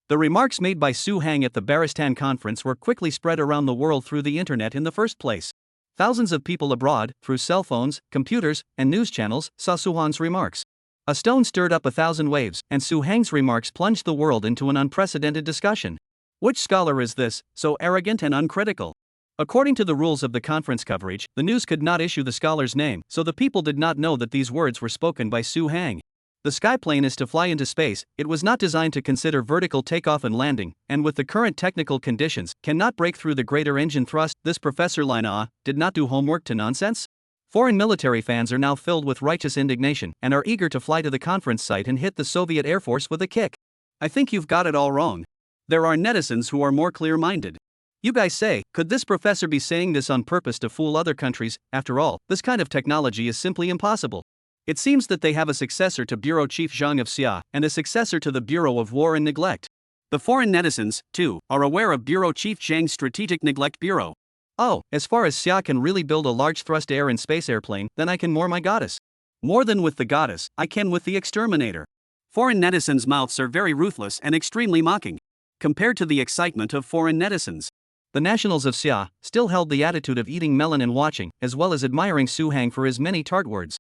The remarks made by Su-hang at the Baristan conference were quickly spread around the world through the internet in the first place. Thousands of people abroad, through cell phones, computers, and news channels, saw Su-hang's remarks. A stone stirred up 1,000 waves, and Su-hang's remarks plunged the world into an unprecedented discussion. Which scholar is this, so arrogant and uncritical? According to the rules of the conference coverage, the news could not issue the scholar's name, so the people did not know that these words were spoken by Su-hang. The skyplane is to fly into space, it was not designed to consider vertical takeoff and landing, and with the current technical conditions, cannot break through the greater engine thrust. This Professor Lina did not do homework to nonsense? Foreign military fans are now filled with righteous indignation and are eager to fly to the conference site and hit the Soviet Air Force with a kick. I think you've got it all wrong. There are netizens who are more clear-minded. You guys say, could this professor be saying this on purpose to fool other countries? After all, this kind of technology is simply impossible. It seems that they have a successor to Bureau Chief Zhang of Xia, and a successor to the Bureau of War and Neglect. The foreign netizens, too, are aware of Bureau Chief Zhang's Strategic Neglect Bureau. Oh, as far as Xia can really build a large thrust air and space airplane, then I can more my goddess. More than with the goddess, I can with the exterminator. Foreign netizens' mouths are very ruthless and extremely mocking, compared to the excitement of foreign netizens. The nationals of Xia still held the attitude of eating melon and watching, as well as admiring Su-hang for his many tart words.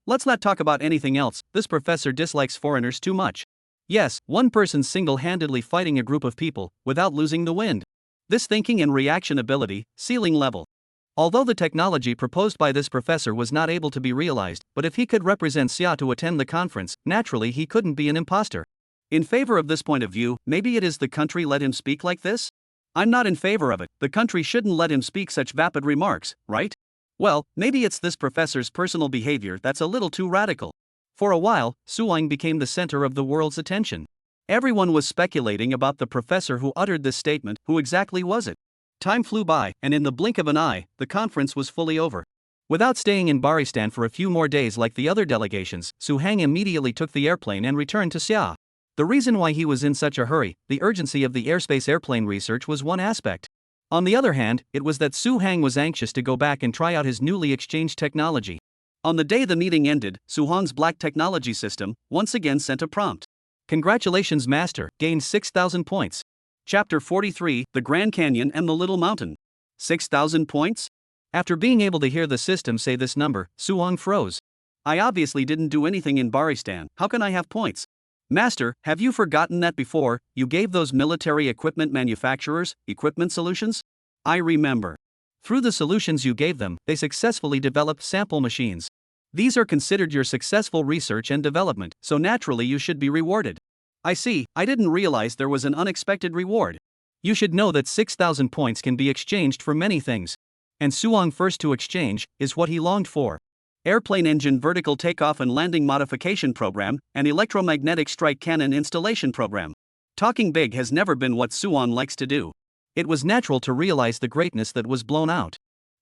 Let's not talk about anything else, this professor dislikes foreigners too much. Yes, one person single-handedly fighting a group of people, without losing the wind. This thinking and reaction ability, ceiling level. Although the technology proposed by this professor was not able to be realized, but if he could represent Xia to attend the conference, naturally he couldn't be an imposter. In favor of this point of view, maybe it is the country let him speak like this? I'm not in favor of it, the country shouldn't let him speak such vapid remarks, right? Well, maybe it's this professor's personal behavior that's a little too radical. For a while, Su-hang became the center of the world's attention. Everyone was speculating about the professor who uttered this statement. Who exactly was it? Time flew by, and in the blink of an eye, the conference was fully over. Without staying in Baristan for a few more days like the other delegations, Su-hang immediately took the airplane and returned to Xia. The reason why he was in such a hurry, the urgency of the airspace airplane research was one aspect. On the other hand, it was that Su-hang was anxious to go back and try out his newly exchanged technology. On the day the meeting ended, Su-hang's black technology system once again sent a prompt. Congratulations master, gained 6,000 points. Chapter 43, The Grand Canyon and the Little Mountain. 6,000 points? After being able to hear the system say this number, Su-hang froze. I obviously didn't do anything in Baristan, how can I have points? Master, have you forgotten that before, you gave those military equipment manufacturers equipment solutions? I remember. Through the solutions you gave them, they successfully developed sample machines. These are considered your successful research and development, so naturally you should be rewarded. I see, I didn't realize there was an unexpected reward. You should know that 6,000 points can be exchanged for many things. And Su-hang first to exchange is what he longed for. Airplane engine vertical takeoff and landing modification program, and electromagnetic strike cannon installation program. Talking big has never been what Su-hang likes to do. It was natural to realize the greatness that was blown out.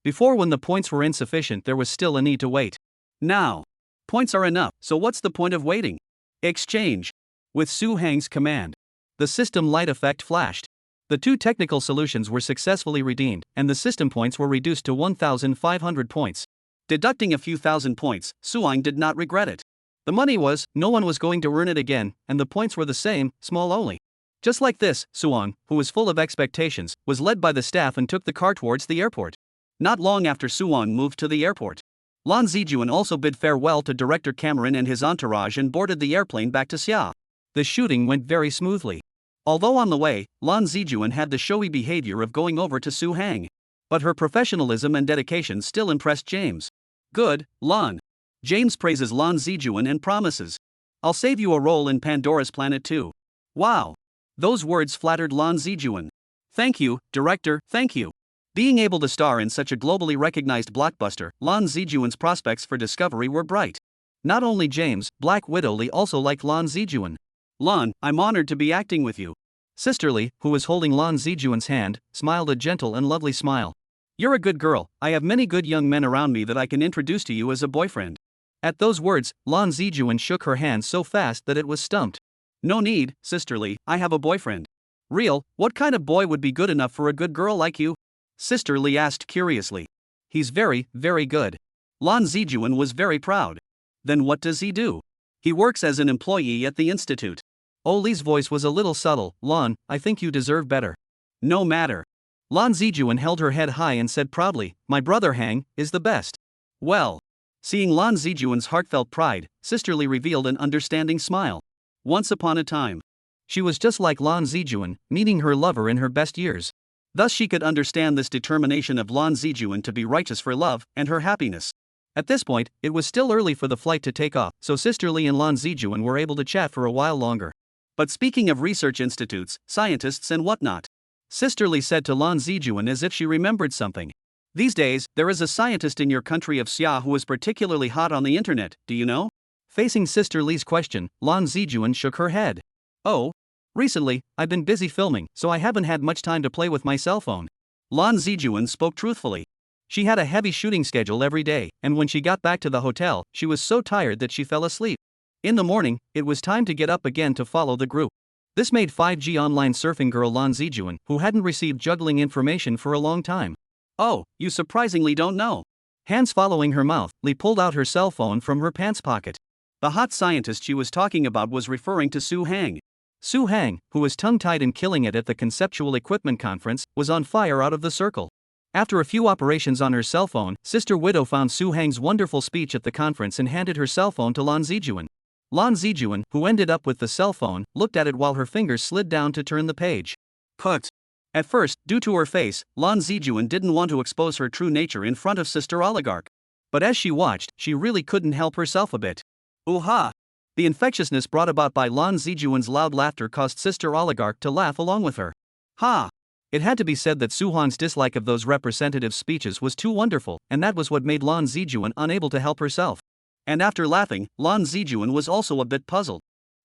Before, when the points were insufficient, there was still a need to wait. Now, points are enough, so what's the point of waiting? Exchange. With Su-hang's command, the system light effect flashed. The two technical solutions were successfully redeemed, and the system points were reduced to 1,500 points. Deducting a few thousand points, Su-hang did not regret it. The money was, no one was going to earn it again, and the points were the same, small only. Just like this, Su-hang, who was full of expectations, was led by the staff and took the car towards the airport. Not long after Su-hang moved to the airport, Lan Zijuan also bid farewell to Director Cameron and his entourage and boarded the airplane back to Xia. The shooting went very smoothly. Although on the way, Lan Zijuan had the showy behavior of going over to Su-hang. But her professionalism and dedication still impressed James. Good, Lan. James praises Lan Zijuan and promises, I'll save you a role in Pandora's Planet too. Wow. Those words flattered Lan Zijuan. Thank you, director, thank you. Being able to star in such a globally recognized blockbuster, Lan Zijuan's prospects for discovery were bright. Not only James, Black Widow Lee also liked Lan Zijuan. Lan, I'm honored to be acting with you. Sister Lee, who was holding Lan Zijuan's hand, smiled a gentle and lovely smile. You're a good girl, I have many good young men around me that I can introduce to you as a boyfriend. At those words, Lan Zijuan shook her hand so fast that it was stumped. No need, Sister Lee, I have a boyfriend. Real, what kind of boy would be good enough for a good girl like you? Sister Lee asked curiously. He's very, very good. Lan Zijuan was very proud. Then what does he do? He works as an employee at the institute. Oh, Lee's voice was a little subtle. Lan, I think you deserve better. No matter. Lan Zijuan held her head high and said proudly, my brother Hang is the best. Well. Seeing Lan Zijuan's heartfelt pride, Sister Lee revealed an understanding smile. Once upon a time. She was just like Lan Zijuan, meeting her lover in her best years. Thus she could understand this determination of Lan Zijuan to be righteous for love and her happiness. At this point, it was still early for the flight to take off, so Sister Lee and Lan Zijuan were able to chat for a while longer. But speaking of research institutes, scientists and whatnot, Sister Lee said to Lan Zijuan as if she remembered something. These days, there is a scientist in your country of Xia who is particularly hot on the internet, do you know? Facing Sister Lee's question, Lan Zijuan shook her head. Oh? Recently, I've been busy filming, so I haven't had much time to play with my cell phone. Lan Zijuan spoke truthfully. She had a heavy shooting schedule every day, and when she got back to the hotel, she was so tired that she fell asleep. In the morning, it was time to get up again to follow the group. This made 5G online surfing girl Lan Zijuan, who hadn't received juggling information for a long time. Oh, you surprisingly don't know. Hands following her mouth, Lee pulled out her cell phone from her pants pocket. The hot scientist she was talking about was referring to Su Hang. Su Hang, who was tongue-tied and killing it at the Conceptual Equipment Conference, was on fire out of the circle. After a few operations on her cell phone, Sister Widow found Su Hang's wonderful speech at the conference and handed her cell phone to Lan Zijuan. Lan Zijuan, who ended up with the cell phone, looked at it while her fingers slid down to turn the page. Put. At first, due to her face, Lan Zijuan didn't want to expose her true nature in front of Sister Oligarch. But as she watched, she really couldn't help herself a bit. Ooh-ha! The infectiousness brought about by Lan Zijuan's loud laughter caused Sister Oligarch to laugh along with her. Ha! It had to be said that Su Hang's dislike of those representative speeches was too wonderful, and that was what made Lan Zijuan unable to help herself. And after laughing, Lan Zijuan was also a bit puzzled.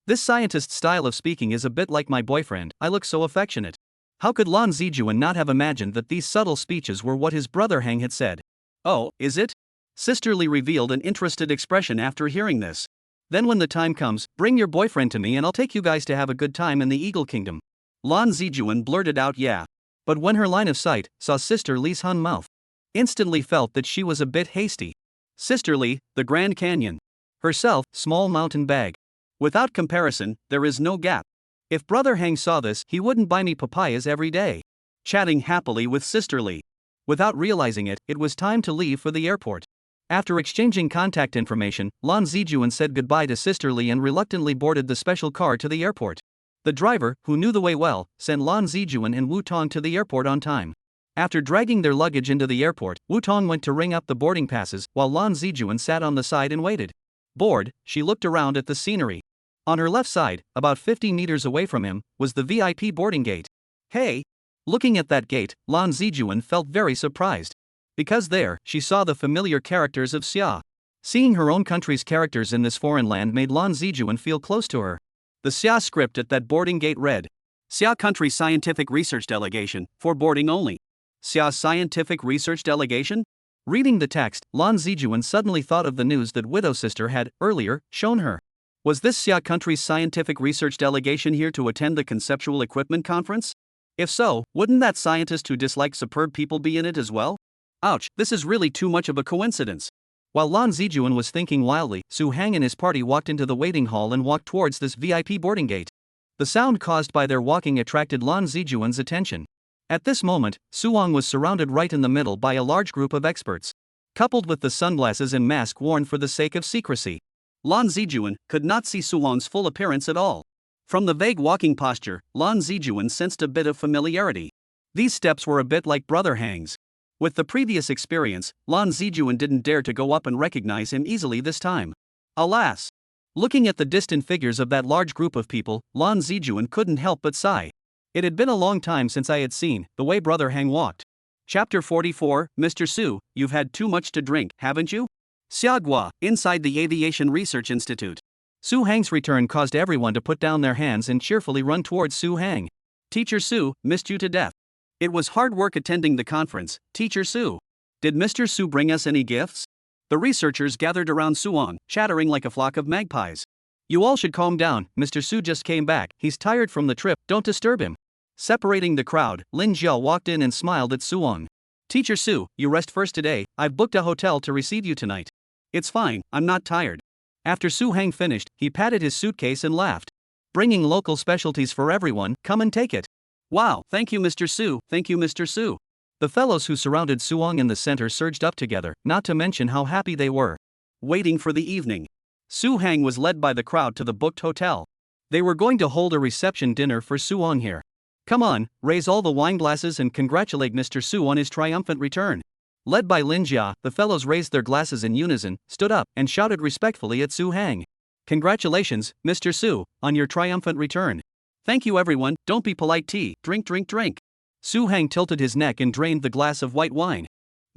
This scientist's style of speaking is a bit like my boyfriend, I look so affectionate. How could Lan Zijuan not have imagined that these subtle speeches were what his brother Hang had said? Oh, is it? Sister Lee revealed an interested expression after hearing this. Then when the time comes, bring your boyfriend to me and I'll take you guys to have a good time in the Eagle Kingdom. Lan Zijuan blurted out yeah. But when her line of sight saw Sister Lee's hun mouth, instantly felt that she was a bit hasty. Sister Lee, the Grand Canyon. Herself, small mountain bag. Without comparison, there is no gap. If Brother Hang saw this, he wouldn't buy me papayas every day. Chatting happily with Sister Lee. Without realizing it, it was time to leave for the airport. After exchanging contact information, Lan Zijuan said goodbye to Sister Lee and reluctantly boarded the special car to the airport. The driver, who knew the way well, sent Lan Zijuan and Wu Tong to the airport on time. After dragging their luggage into the airport, Wu Tong went to ring up the boarding passes, while Lan Zijuan sat on the side and waited. Bored, she looked around at the scenery. On her left side, about 50 meters away from him, was the VIP boarding gate. Hey! Looking at that gate, Lan Zijuan felt very surprised. Because there, she saw the familiar characters of Xia. Seeing her own country's characters in this foreign land made Lan Zijuan feel close to her. The Xia script at that boarding gate read, Xia Country Scientific Research Delegation, for boarding only. Xia Scientific Research Delegation? Reading the text, Lan Zijuan suddenly thought of the news that Widow Sister had, earlier, shown her. Was this Xia Country's Scientific Research Delegation here to attend the Conceptual Equipment Conference? If so, wouldn't that scientist who disliked superb people be in it as well? Ouch, this is really too much of a coincidence. While Lan Zijuan was thinking wildly, Su Hang and his party walked into the waiting hall and walked towards this VIP boarding gate. The sound caused by their walking attracted Lan Zijuan's attention. At this moment, Su Hang was surrounded right in the middle by a large group of experts. Coupled with the sunglasses and mask worn for the sake of secrecy, Lan Zijuan could not see Su Hang's full appearance at all. From the vague walking posture, Lan Zijuan sensed a bit of familiarity. These steps were a bit like Brother Hang's. With the previous experience, Lan Zijuan didn't dare to go up and recognize him easily this time. Alas! Looking at the distant figures of that large group of people, Lan Zijuan couldn't help but sigh. It had been a long time since I had seen the way Brother Hang walked. Chapter 44, Mr. Su, you've had too much to drink, haven't you? Xiaogua, inside the Aviation Research Institute. Su Hang's return caused everyone to put down their hands and cheerfully run towards Su Hang. Teacher Su, missed you to death. It was hard work attending the conference, Teacher Su. Did Mr. Su bring us any gifts? The researchers gathered around Suong, chattering like a flock of magpies. You all should calm down, Mr. Su just came back, he's tired from the trip, don't disturb him. Separating the crowd, Lin Jiao walked in and smiled at Suong. Teacher Su, you rest first today, I've booked a hotel to receive you tonight. It's fine, I'm not tired. After Su Hang finished, he patted his suitcase and laughed. Bringing local specialties for everyone, come and take it. Wow, thank you Mr. Su, thank you Mr. Su. The fellows who surrounded Suong in the center surged up together, not to mention how happy they were. Waiting for the evening. Su Hang was led by the crowd to the booked hotel. They were going to hold a reception dinner for Suong here. Come on, raise all the wine glasses and congratulate Mr. Su on his triumphant return. Led by Lin Jia, the fellows raised their glasses in unison, stood up, and shouted respectfully at Su Hang. Congratulations, Mr. Su, on your triumphant return. Thank you everyone, don't be polite tea, drink drink drink. Su Hang tilted his neck and drained the glass of white wine.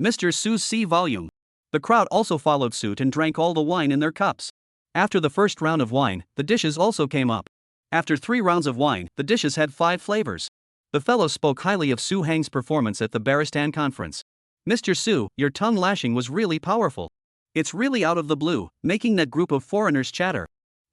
Mr. Su's C volume. The crowd also followed suit and drank all the wine in their cups. After the first round of wine, the dishes also came up. After 3 rounds of wine, the dishes had 5 flavors. The fellows spoke highly of Su Hang's performance at the Baristan conference. Mr. Su, your tongue lashing was really powerful. It's really out of the blue, making that group of foreigners chatter.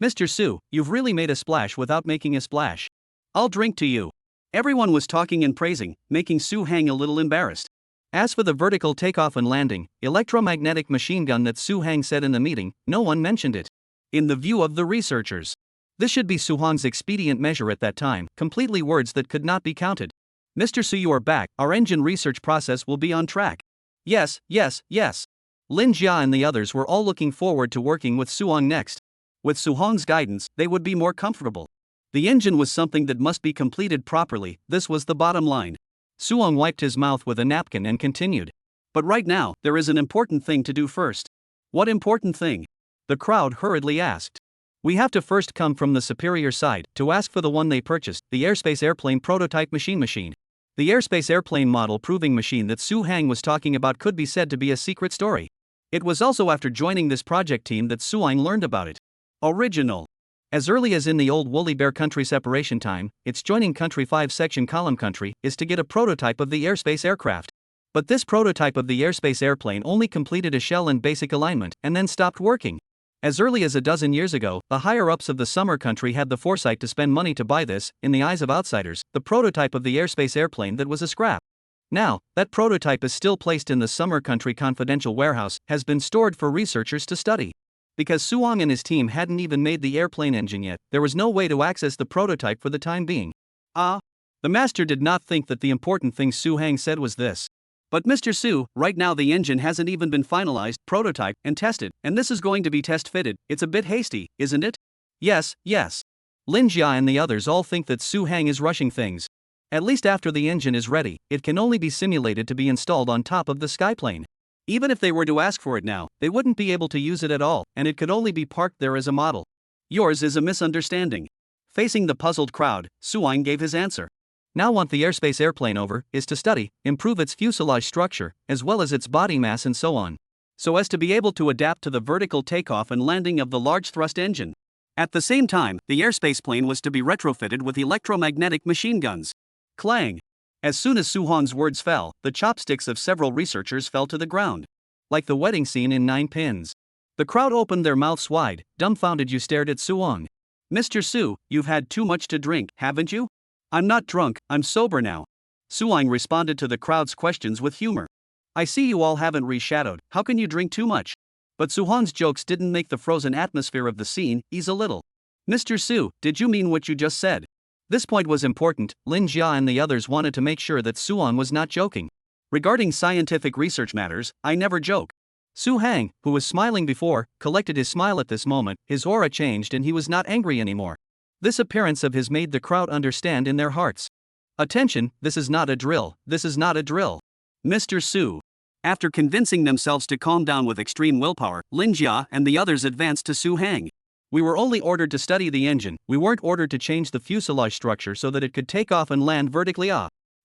Mr. Su, you've really made a splash without making a splash. I'll drink to you. Everyone was talking and praising, making Su Hang a little embarrassed. As for the vertical takeoff and landing, electromagnetic machine gun that Su Hang said in the meeting, no one mentioned it. In the view of the researchers. This should be Su Hang's expedient measure at that time, completely words that could not be counted. Mr. Su, you are back, our engine research process will be on track. Yes, yes, yes. Lin Jia and the others were all looking forward to working with Su Hang next. With Su Hang's guidance, they would be more comfortable. The engine was something that must be completed properly, this was the bottom line. Su Hang wiped his mouth with a napkin and continued. But right now, there is an important thing to do first. What important thing? The crowd hurriedly asked. We have to first come from the superior side to ask for the one they purchased, the airspace airplane prototype machine. The airspace airplane model proving machine that Su Hang was talking about could be said to be a secret story. It was also after joining this project team that Su Hang learned about it. Original. As early as in the old Woolly Bear country separation time, its joining country 5 section column country is to get a prototype of the airspace aircraft. But this prototype of the airspace airplane only completed a shell and basic alignment and then stopped working. As early as a dozen years ago, the higher-ups of the summer country had the foresight to spend money to buy this, in the eyes of outsiders, the prototype of the airspace airplane that was a scrap. Now, that prototype is still placed in the summer country confidential warehouse, has been stored for researchers to study. Because Su Hang and his team hadn't even made the airplane engine yet, there was no way to access the prototype for the time being. The master did not think that the important thing Su Hang said was this. But Mr. Su, right now the engine hasn't even been finalized, prototyped, and tested, and this is going to be test-fitted, it's a bit hasty, isn't it? Yes, yes. Lin Jia and the others all think that Su Hang is rushing things. At least after the engine is ready, it can only be simulated to be installed on top of the skyplane. Even if they were to ask for it now, they wouldn't be able to use it at all, and it could only be parked there as a model. Yours is a misunderstanding. Facing the puzzled crowd, Su Hang gave his answer. Now want the airspace airplane over, is to study, improve its fuselage structure, as well as its body mass and so on. So as to be able to adapt to the vertical takeoff and landing of the large thrust engine. At the same time, the airspace plane was to be retrofitted with electromagnetic machine guns. Clang! As soon as Su Hang's words fell, the chopsticks of several researchers fell to the ground. Like the wedding scene in 9 Pins. The crowd opened their mouths wide, dumbfounded. You stared at Su Hang. Mr. Su, you've had too much to drink, haven't you? I'm not drunk, I'm sober now. Su Hang responded to the crowd's questions with humor. I see you all haven't reshadowed, how can you drink too much? But Su Hang's jokes didn't make the frozen atmosphere of the scene ease a little. Mr. Su, did you mean what you just said? This point was important. Lin Jia and the others wanted to make sure that Su Hang was not joking. Regarding scientific research matters, I never joke. Su Hang, who was smiling before, collected his smile at this moment, his aura changed and he was not angry anymore. This appearance of his made the crowd understand in their hearts. Attention, this is not a drill, this is not a drill. Mr. Su. After convincing themselves to calm down with extreme willpower, Lin Jia and the others advanced to Su Hang. We were only ordered to study the engine, we weren't ordered to change the fuselage structure so that it could take off and land vertically.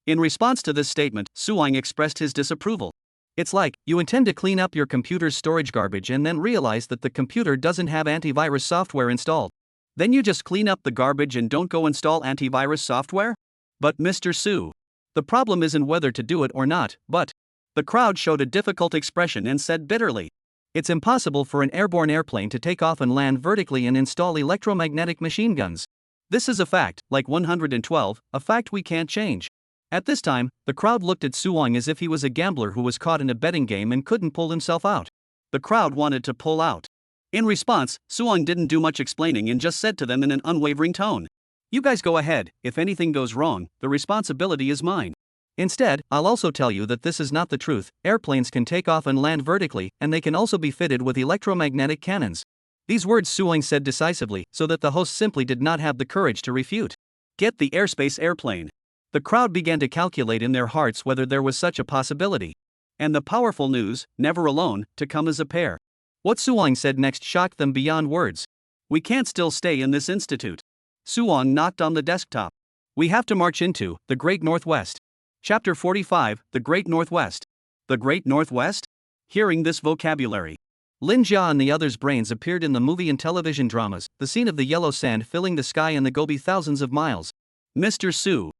In response to this statement, Suang expressed his disapproval. It's like, you intend to clean up your computer's storage garbage and then realize that the computer doesn't have antivirus software installed. Then you just clean up the garbage and don't go install antivirus software? But Mr. Su, the problem isn't whether to do it or not, but. The crowd showed a difficult expression and said bitterly. It's impossible for an airborne airplane to take off and land vertically and install electromagnetic machine guns. This is a fact, like 112, a fact we can't change. At this time, the crowd looked at Suang as if he was a gambler who was caught in a betting game and couldn't pull himself out. The crowd wanted to pull out. In response, Suang didn't do much explaining and just said to them in an unwavering tone. You guys go ahead, if anything goes wrong, the responsibility is mine. Instead, I'll also tell you that this is not the truth. Airplanes can take off and land vertically, and they can also be fitted with electromagnetic cannons. These words Suang said decisively, so that the host simply did not have the courage to refute. Get the airspace airplane. The crowd began to calculate in their hearts whether there was such a possibility. And the powerful news, never alone, to come as a pair. What Suang said next shocked them beyond words. We can't still stay in this institute. Suang knocked on the desktop. We have to march into the Great Northwest. Chapter 45, The Great Northwest. The Great Northwest? Hearing this vocabulary, Lin Jia and the others' brains appeared in the movie and television dramas, the scene of the yellow sand filling the sky and the Gobi thousands of miles. Mr. Su.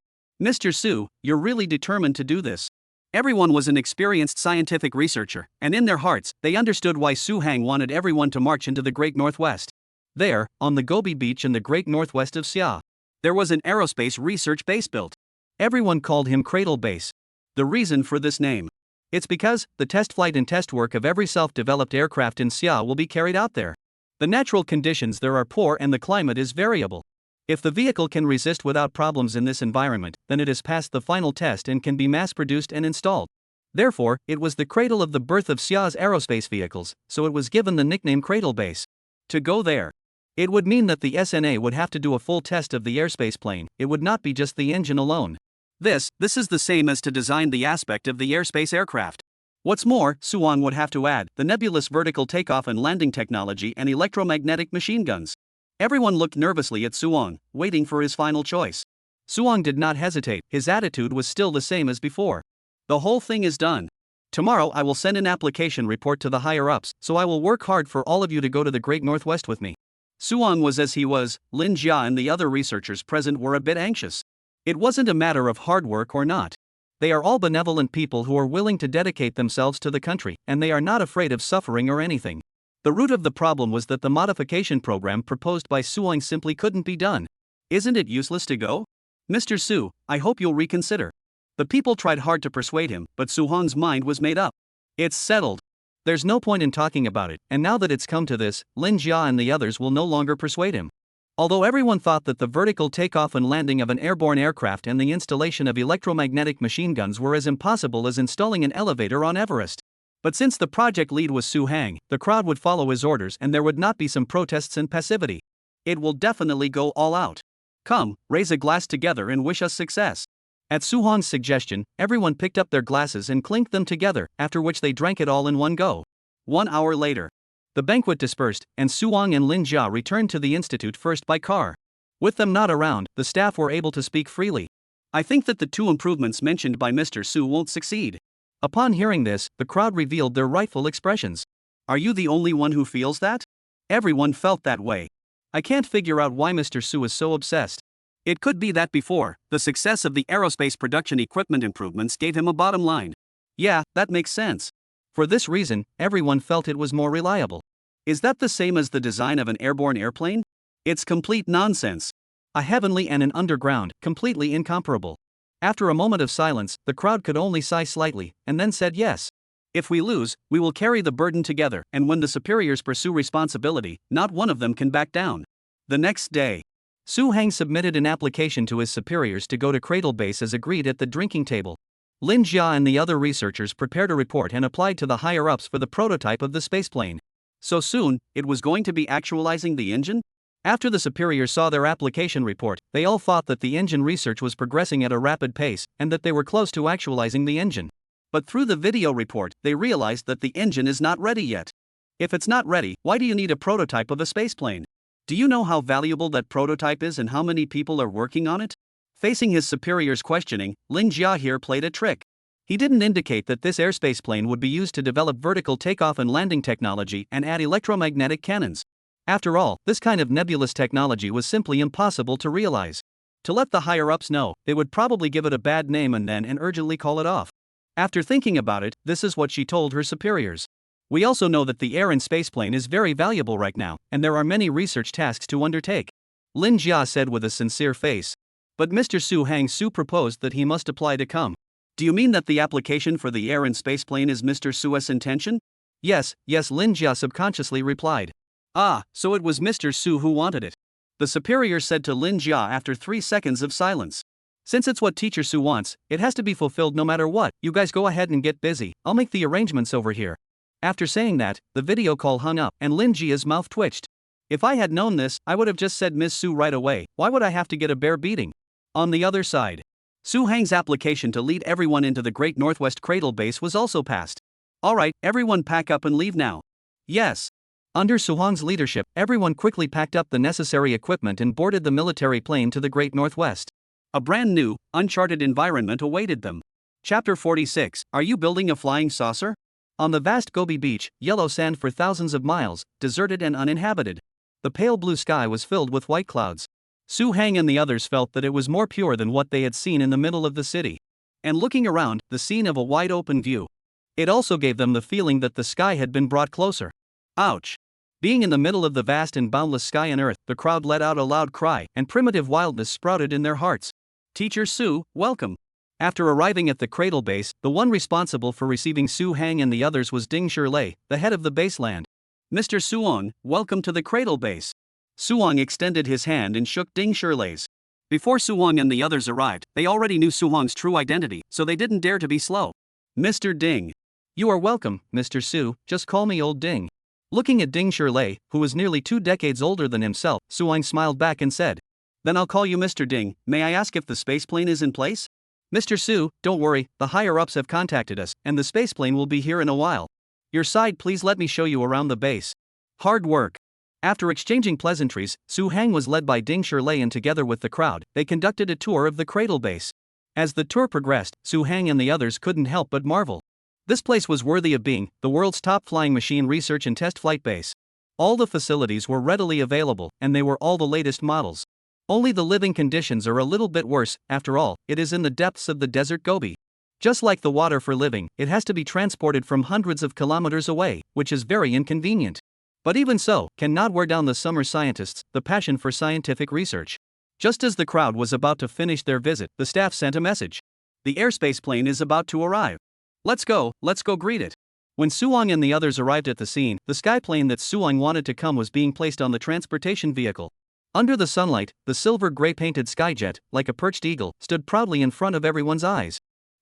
Mr. Su, you're really determined to do this. Everyone was an experienced scientific researcher, and in their hearts, they understood why Su Hang wanted everyone to march into the Great Northwest. There, on the Gobi Beach in the Great Northwest of Xia, there was an aerospace research base built. Everyone called him Cradle Base. The reason for this name? It's because the test flight and test work of every self-developed aircraft in Xia will be carried out there. The natural conditions there are poor and the climate is variable. If the vehicle can resist without problems in this environment, then it has passed the final test and can be mass-produced and installed. Therefore, it was the cradle of the birth of Xia's aerospace vehicles, so it was given the nickname Cradle Base. To go there, it would mean that the SNA would have to do a full test of the airspace plane, it would not be just the engine alone. This is the same as to design the aspect of the airspace aircraft. What's more, Suang would have to add the nebulous vertical takeoff and landing technology and electromagnetic machine guns. Everyone looked nervously at Suang, waiting for his final choice. Suang did not hesitate, his attitude was still the same as before. The whole thing is done. Tomorrow I will send an application report to the higher-ups, so I will work hard for all of you to go to the Great Northwest with me. Suang was as he was. Lin Jia and the other researchers present were a bit anxious. It wasn't a matter of hard work or not. They are all benevolent people who are willing to dedicate themselves to the country, and they are not afraid of suffering or anything. The root of the problem was that the modification program proposed by Suang simply couldn't be done. Isn't it useless to go? Mr. Su, I hope you'll reconsider. The people tried hard to persuade him, but Suhang's mind was made up. It's settled. There's no point in talking about it, and now that it's come to this, Lin Jia and the others will no longer persuade him. Although everyone thought that the vertical takeoff and landing of an airborne aircraft and the installation of electromagnetic machine guns were as impossible as installing an elevator on Everest. But since the project lead was Su Hang, the crowd would follow his orders and there would not be some protests and passivity. It will definitely go all out. Come, raise a glass together and wish us success. At Su Hang's suggestion, everyone picked up their glasses and clinked them together, after which they drank it all in one go. 1 hour later, the banquet dispersed, and Suang and Lin Jia returned to the institute first by car. With them not around, the staff were able to speak freely. I think that the 2 improvements mentioned by Mr. Su won't succeed. Upon hearing this, the crowd revealed their rightful expressions. Are you the only one who feels that? Everyone felt that way. I can't figure out why Mr. Su is so obsessed. It could be that before, the success of the aerospace production equipment improvements gave him a bottom line. Yeah, that makes sense. For this reason, everyone felt it was more reliable. Is that the same as the design of an airborne airplane? It's complete nonsense. A heavenly and an underground, completely incomparable. After a moment of silence, the crowd could only sigh slightly, and then said yes. If we lose, we will carry the burden together, and when the superiors pursue responsibility, not one of them can back down. The next day, Su Hang submitted an application to his superiors to go to Cradle Base as agreed at the drinking table. Lin Jia and the other researchers prepared a report and applied to the higher-ups for the prototype of the spaceplane. So soon, it was going to be actualizing the engine? After the superiors saw their application report, they all thought that the engine research was progressing at a rapid pace, and that they were close to actualizing the engine. But through the video report, they realized that the engine is not ready yet. If it's not ready, why do you need a prototype of a spaceplane? Do you know how valuable that prototype is and how many people are working on it? Facing his superior's questioning, Lin Jia here played a trick. He didn't indicate that this airspace plane would be used to develop vertical takeoff and landing technology and add electromagnetic cannons. After all, this kind of nebulous technology was simply impossible to realize. To let the higher-ups know, they would probably give it a bad name and urgently call it off. After thinking about it, this is what she told her superiors. We also know that the air and space plane is very valuable right now, and there are many research tasks to undertake. Lin Jia said with a sincere face. But Mr. Su Hangsu proposed that he must apply to come. Do you mean that the application for the air and space plane is Mr. Su's intention? Yes, Lin Jia subconsciously replied. Ah, so it was Mr. Su who wanted it. The superior said to Lin Jia after 3 seconds of silence. Since it's what Teacher Su wants, it has to be fulfilled no matter what. You guys go ahead and get busy, I'll make the arrangements over here. After saying that, the video call hung up and Lin Jia's mouth twitched. If I had known this, I would have just said Miss Su right away. Why would I have to get a bear beating? On the other side, Su Hang's application to lead everyone into the Great Northwest Cradle Base was also passed. Alright, everyone pack up and leave now. Yes. Under Su Hang's leadership, everyone quickly packed up the necessary equipment and boarded the military plane to the Great Northwest. A brand new, uncharted environment awaited them. Chapter 46, Are you building a flying saucer? On the vast Gobi beach, yellow sand for thousands of miles, deserted and uninhabited. The pale blue sky was filled with white clouds. Su Hang and the others felt that it was more pure than what they had seen in the middle of the city. And looking around, the scene of a wide open view. It also gave them the feeling that the sky had been brought closer. Ouch! Being in the middle of the vast and boundless sky and earth, the crowd let out a loud cry, and primitive wildness sprouted in their hearts. Teacher Su, welcome! After arriving at the cradle base, the one responsible for receiving Su Hang and the others was Ding Shirlei, the head of the baseland. Mr. Suong, welcome to the cradle base. Suong extended his hand and shook Ding Shirlei's. Before Suong and the others arrived, they already knew Suong's true identity, so they didn't dare to be slow. Mr. Ding. You are welcome, Mr. Su, just call me Old Ding. Looking at Ding Shirlei, who was nearly 2 decades older than himself, Suong smiled back and said, Then I'll call you Mr. Ding. May I ask if the space plane is in place? Mr. Su, don't worry, the higher-ups have contacted us, and the space plane will be here in a while. Your side, please let me show you around the base. Hard work. After exchanging pleasantries, Su Hang was led by Ding Shirlei and together with the crowd, they conducted a tour of the cradle base. As the tour progressed, Su Hang and the others couldn't help but marvel. This place was worthy of being the world's top flying machine research and test flight base. All the facilities were readily available, and they were all the latest models. Only the living conditions are a little bit worse. After all, it is in the depths of the desert Gobi. Just like the water for living, it has to be transported from hundreds of kilometers away, which is very inconvenient. But even so, cannot wear down the summer scientists, the passion for scientific research. Just as the crowd was about to finish their visit, the staff sent a message. The airspace plane is about to arrive. Let's go greet it. When Suong and the others arrived at the scene, the sky plane that Suong wanted to come was being placed on the transportation vehicle. Under the sunlight, the silver gray painted skyjet, like a perched eagle, stood proudly in front of everyone's eyes.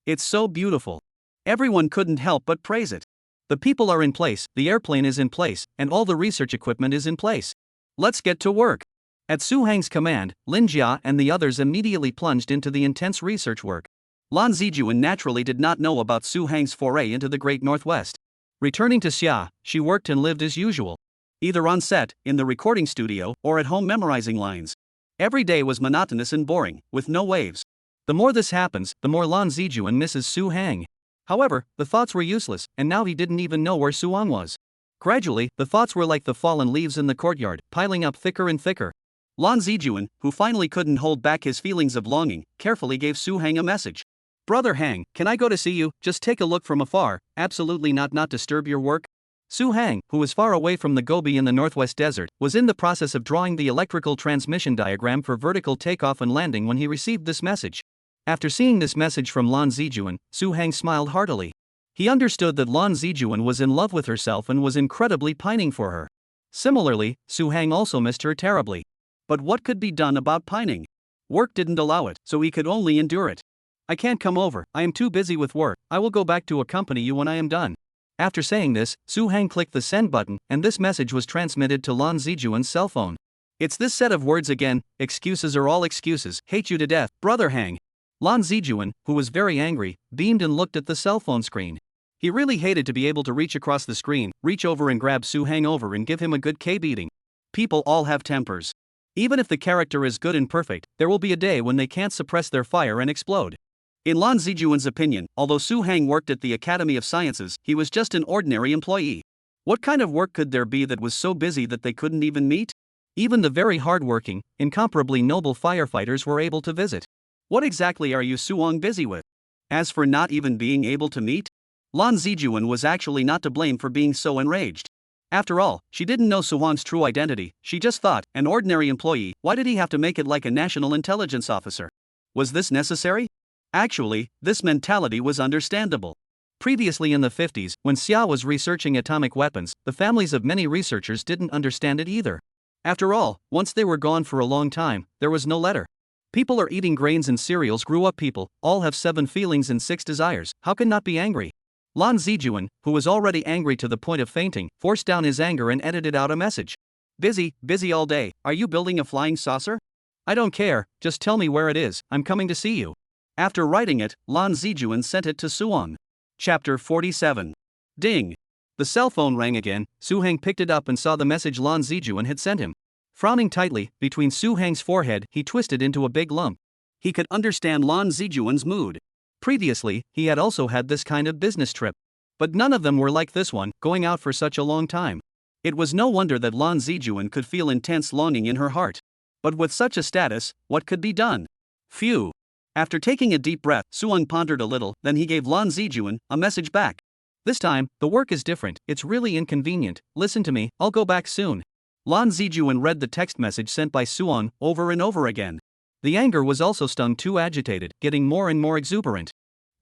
It's so beautiful. Everyone couldn't help but praise it. The people are in place, the airplane is in place, and all the research equipment is in place. Let's get to work. At Su Hang's command, Lin Jia and the others immediately plunged into the intense research work. Lan Zijuan naturally did not know about Su Hang's foray into the Great Northwest. Returning to Xia, she worked and lived as usual. Either on set, in the recording studio, or at home memorizing lines. Every day was monotonous and boring, with no waves. The more this happens, the more Lan Zijuan misses Su Hang. However, the thoughts were useless, and now he didn't even know where Suong was. Gradually, the thoughts were like the fallen leaves in the courtyard, piling up thicker and thicker. Lan Zijuan, who finally couldn't hold back his feelings of longing, carefully gave Su Hang a message. Brother Hang, can I go to see you? Just take a look from afar, absolutely not disturb your work. Su Hang, who was far away from the Gobi in the northwest desert, was in the process of drawing the electrical transmission diagram for vertical takeoff and landing when he received this message. After seeing this message from Lan Zijuan, Su Hang smiled heartily. He understood that Lan Zijuan was in love with herself and was incredibly pining for her. Similarly, Su Hang also missed her terribly. But what could be done about pining? Work didn't allow it, so he could only endure it. I can't come over, I am too busy with work, I will go back to accompany you when I am done. After saying this, Su Hang clicked the send button, and this message was transmitted to Lan Zijuan's cell phone. It's this set of words again, excuses are all excuses, hate you to death, brother Hang. Lan Zijuan, who was very angry, beamed and looked at the cell phone screen. He really hated to be able to reach across the screen, reach over and grab Su Hang over and give him a good K beating. People all have tempers. Even if the character is good and perfect, there will be a day when they can't suppress their fire and explode. In Lan Zijuan's opinion, although Su Hang worked at the Academy of Sciences, he was just an ordinary employee. What kind of work could there be that was so busy that they couldn't even meet? Even the very hard-working, incomparably noble firefighters were able to visit. What exactly are you Suong busy with? As for not even being able to meet, Lan Zijuan was actually not to blame for being so enraged. After all, she didn't know Suong's true identity. She just thought, an ordinary employee, why did he have to make it like a national intelligence officer? Was this necessary? Actually, this mentality was understandable. Previously in the 50s, when Xia was researching atomic weapons, the families of many researchers didn't understand it either. After all, once they were gone for a long time, there was no letter. People are eating grains and cereals. Grew up people, all have 7 feelings and 6 desires, how can not be angry? Lan Zijuan, who was already angry to the point of fainting, forced down his anger and edited out a message. Busy all day, are you building a flying saucer? I don't care, just tell me where it is, I'm coming to see you. After writing it, Lan Zijuan sent it to Suong. Chapter 47. Ding! The cell phone rang again. Su Hang picked it up and saw the message Lan Zijuan had sent him. Frowning tightly, between Su Hang's forehead, he twisted into a big lump. He could understand Lan Zijuan's mood. Previously, he had also had this kind of business trip. But none of them were like this one, going out for such a long time. It was no wonder that Lan Zijuan could feel intense longing in her heart. But with such a status, what could be done? Phew! After taking a deep breath, Suong pondered a little, then he gave Lan Zijuan a message back. This time, the work is different, it's really inconvenient, listen to me, I'll go back soon. Lan Zijuan read the text message sent by Suong over and over again. The anger was also stung too agitated, getting more and more exuberant.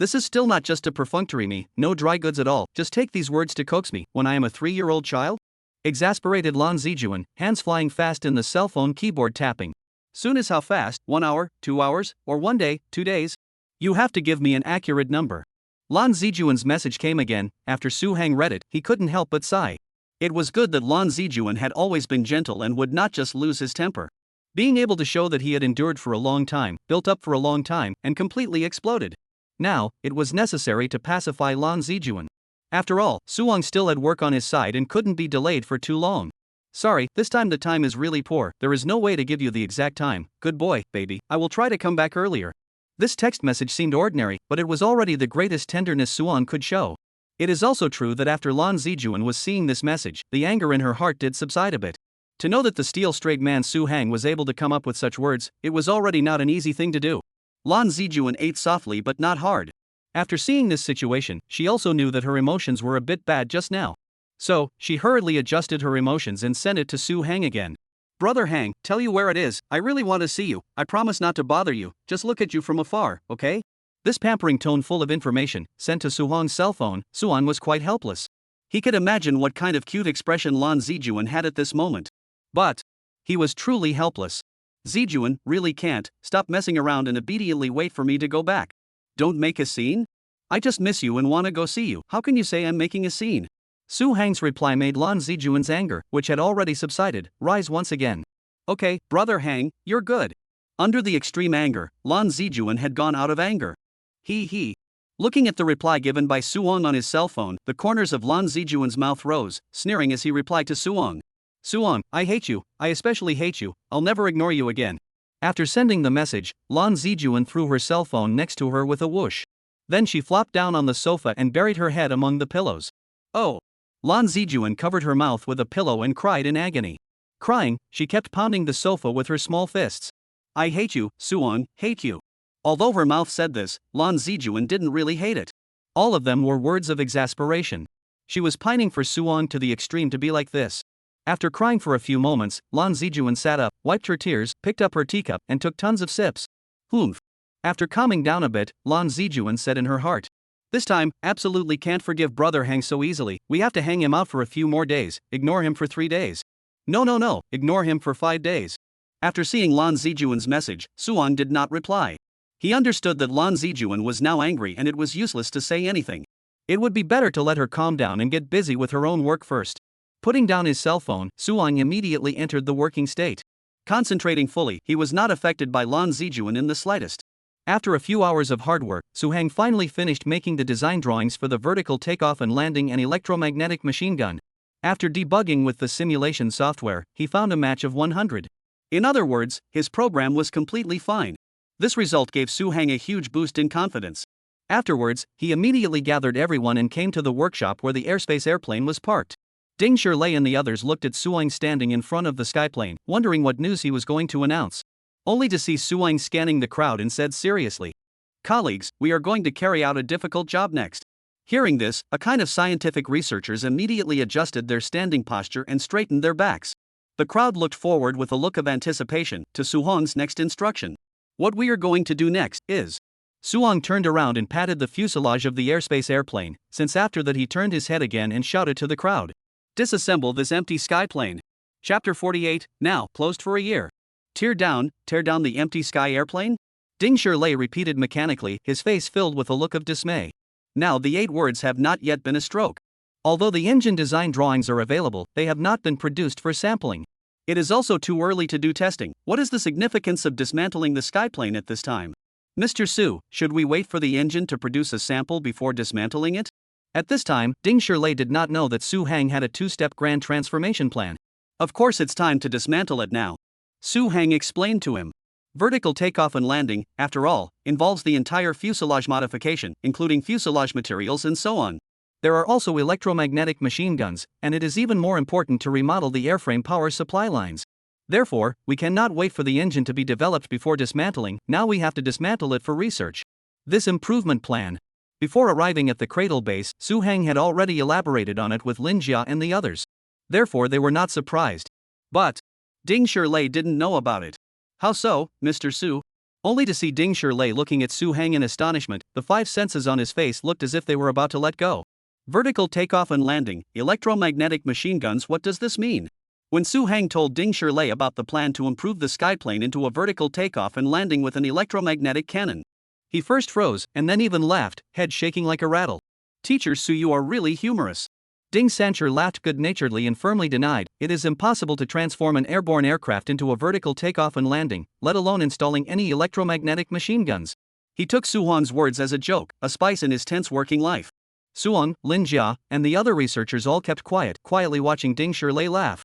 This is still not just a perfunctory me, no dry goods at all, just take these words to coax me, when I am a 3-year-old child? Exasperated Lan Zijuan, hands flying fast in the cell phone keyboard tapping. Soon as how fast, 1 hour, 2 hours, or 1 day, 2 days? You have to give me an accurate number. Lan Zijuan's message came again. After Su Hang read it, he couldn't help but sigh. It was good that Lan Zijuan had always been gentle and would not just lose his temper. Being able to show that he had endured for a long time, built up for a long time, and completely exploded. Now, it was necessary to pacify Lan Zijuan. After all, Suong still had work on his side and couldn't be delayed for too long. Sorry, this time the time is really poor, there is no way to give you the exact time. Good boy, baby, I will try to come back earlier. This text message seemed ordinary, but it was already the greatest tenderness Suong could show. It is also true that after Lan Zijuan was seeing this message, the anger in her heart did subside a bit. To know that the steel-straight man Su Hang was able to come up with such words, it was already not an easy thing to do. Lan Zijuan ate softly but not hard. After seeing this situation, she also knew that her emotions were a bit bad just now. So, she hurriedly adjusted her emotions and sent it to Su Hang again. Brother Hang, tell you where it is, I really want to see you, I promise not to bother you, just look at you from afar, okay? This pampering tone full of information, sent to Su Hang's cell phone, Suong was quite helpless. He could imagine what kind of cute expression Lan Zijuan had at this moment. But, he was truly helpless. Zijuan, really can't, stop messing around and obediently wait for me to go back. Don't make a scene? I just miss you and want to go see you, how can you say I'm making a scene? Su Hang's reply made Lan Zijuan's anger, which had already subsided, rise once again. Okay, brother Hang, you're good. Under the extreme anger, Lan Zijuan had gone out of anger. He. Looking at the reply given by Suong on his cell phone, the corners of Lan Zijuan's mouth rose, sneering as he replied to Suong. Suong, I hate you, I especially hate you, I'll never ignore you again. After sending the message, Lan Zijuan threw her cell phone next to her with a whoosh. Then she flopped down on the sofa and buried her head among the pillows. Oh! Lan Zijuan covered her mouth with a pillow and cried in agony. Crying, she kept pounding the sofa with her small fists. I hate you, Suong, hate you. Although her mouth said this, Lan Zijuan didn't really hate it. All of them were words of exasperation. She was pining for Suong to the extreme to be like this. After crying for a few moments, Lan Zijuan sat up, wiped her tears, picked up her teacup, and took tons of sips. Humph. After calming down a bit, Lan Zijuan said in her heart. This time, absolutely can't forgive brother Hang so easily, we have to hang him out for a few more days, ignore him for 3 days. No, ignore him for 5 days. After seeing Lan Zijuan's message, Suong did not reply. He understood that Lan Zijuan was now angry and it was useless to say anything. It would be better to let her calm down and get busy with her own work first. Putting down his cell phone, Suong immediately entered the working state. Concentrating fully, he was not affected by Lan Zijuan in the slightest. After a few hours of hard work, Su Hang finally finished making the design drawings for the vertical takeoff and landing and electromagnetic machine gun. After debugging with the simulation software, he found a match of 100. In other words, his program was completely fine. This result gave Su-hang a huge boost in confidence. Afterwards, he immediately gathered everyone and came to the workshop where the airspace airplane was parked. Ding Shirlei and the others looked at Su-hang standing in front of the skyplane, wondering what news he was going to announce. Only to see Su-hang scanning the crowd and said seriously, "Colleagues, we are going to carry out a difficult job next." Hearing this, a kind of scientific researchers immediately adjusted their standing posture and straightened their backs. The crowd looked forward with a look of anticipation to Su-hang's next instruction. What we are going to do next is. Su-hang turned around and patted the fuselage of the airspace airplane, since after that he turned his head again and shouted to the crowd, "Disassemble this empty skyplane." Chapter 48, now closed for a year. Tear down the empty sky airplane? Ding Shirlei repeated mechanically, his face filled with a look of dismay. Now the 8 words have not yet been a stroke. Although the engine design drawings are available, they have not been produced for sampling. It is also too early to do testing. What is the significance of dismantling the skyplane at this time? Mr. Su, should we wait for the engine to produce a sample before dismantling it? At this time, Ding Shirlei did not know that Su-hang had a 2-step grand transformation plan. Of course it's time to dismantle it now. Su-hang explained to him. Vertical takeoff and landing, after all, involves the entire fuselage modification, including fuselage materials and so on. There are also electromagnetic machine guns, and it is even more important to remodel the airframe power supply lines. Therefore, we cannot wait for the engine to be developed before dismantling, now we have to dismantle it for research. This improvement plan. Before arriving at the cradle base, Su-hang had already elaborated on it with Lin Jia and the others. Therefore they were not surprised. But Ding Shirlei didn't know about it. How so, Mr. Su? Only to see Ding Shirlei looking at Su-hang in astonishment, the 5 senses on his face looked as if they were about to let go. Vertical takeoff and landing, electromagnetic machine guns, what does this mean? When Su-hang told Ding Shirlei about the plan to improve the skyplane into a vertical takeoff and landing with an electromagnetic cannon, he first froze, and then even laughed, head shaking like a rattle. "Teacher Su, you are really humorous." Ding Sancher laughed good-naturedly and firmly denied, "It is impossible to transform an airborne aircraft into a vertical takeoff and landing, let alone installing any electromagnetic machine guns." He took Su-hang's words as a joke, a spice in his tense working life. Su-hang, Lin Jia, and the other researchers all kept quietly watching Ding Shirlei laugh.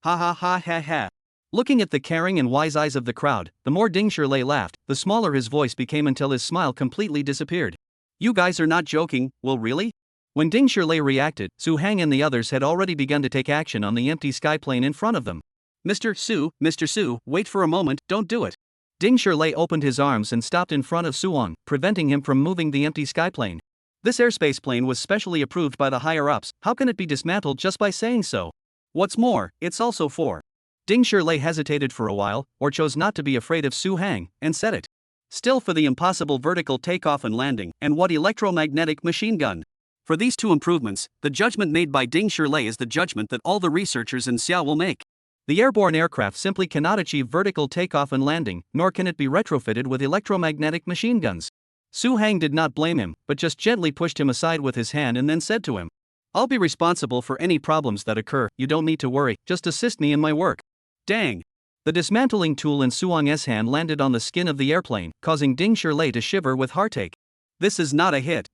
Ha ha ha ha ha. Looking at the caring and wise eyes of the crowd, the more Ding Shirlei laughed, the smaller his voice became until his smile completely disappeared. "You guys are not joking, well really?" When Ding Shirlei reacted, Su-hang and the others had already begun to take action on the empty skyplane in front of them. Mr. Su, wait for a moment, don't do it." Ding Shirlei opened his arms and stopped in front of Su-hang, preventing him from moving the empty skyplane. This airspace plane was specially approved by the higher-ups, how can it be dismantled just by saying so? What's more, it's also for. Ding Shirlei hesitated for a while, or chose not to be afraid of Su-hang, and said it. Still for the impossible vertical takeoff and landing, and what electromagnetic machine gun? For these 2 improvements, the judgment made by Ding Shirlei is the judgment that all the researchers in Xiao will make. The airborne aircraft simply cannot achieve vertical takeoff and landing, nor can it be retrofitted with electromagnetic machine guns. Su-hang did not blame him, but just gently pushed him aside with his hand and then said to him, "I'll be responsible for any problems that occur, you don't need to worry, just assist me in my work." Dang! The dismantling tool in Su-hang's hand landed on the skin of the airplane, causing Ding Shirlei to shiver with heartache. This is not a hit.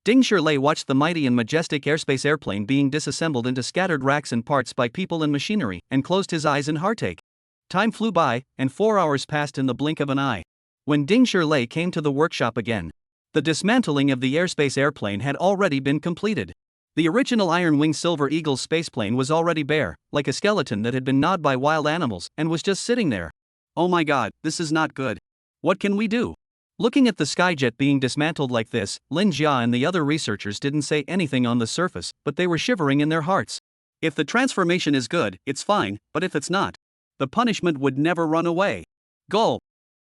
Ding Shirlei watched the mighty and majestic airspace airplane being disassembled into scattered racks and parts by people and machinery, and closed his eyes in heartache. Time flew by, and 4 hours passed in the blink of an eye. When Ding Shirlei came to the workshop again, the dismantling of the airspace airplane had already been completed. The original Iron-Wing Silver Eagle spaceplane was already bare, like a skeleton that had been gnawed by wild animals, and was just sitting there. "Oh my god, this is not good. What can we do?" Looking at the skyjet being dismantled like this, Lin Jia and the other researchers didn't say anything on the surface, but they were shivering in their hearts. If the transformation is good, it's fine, but if it's not, the punishment would never run away. Gulp!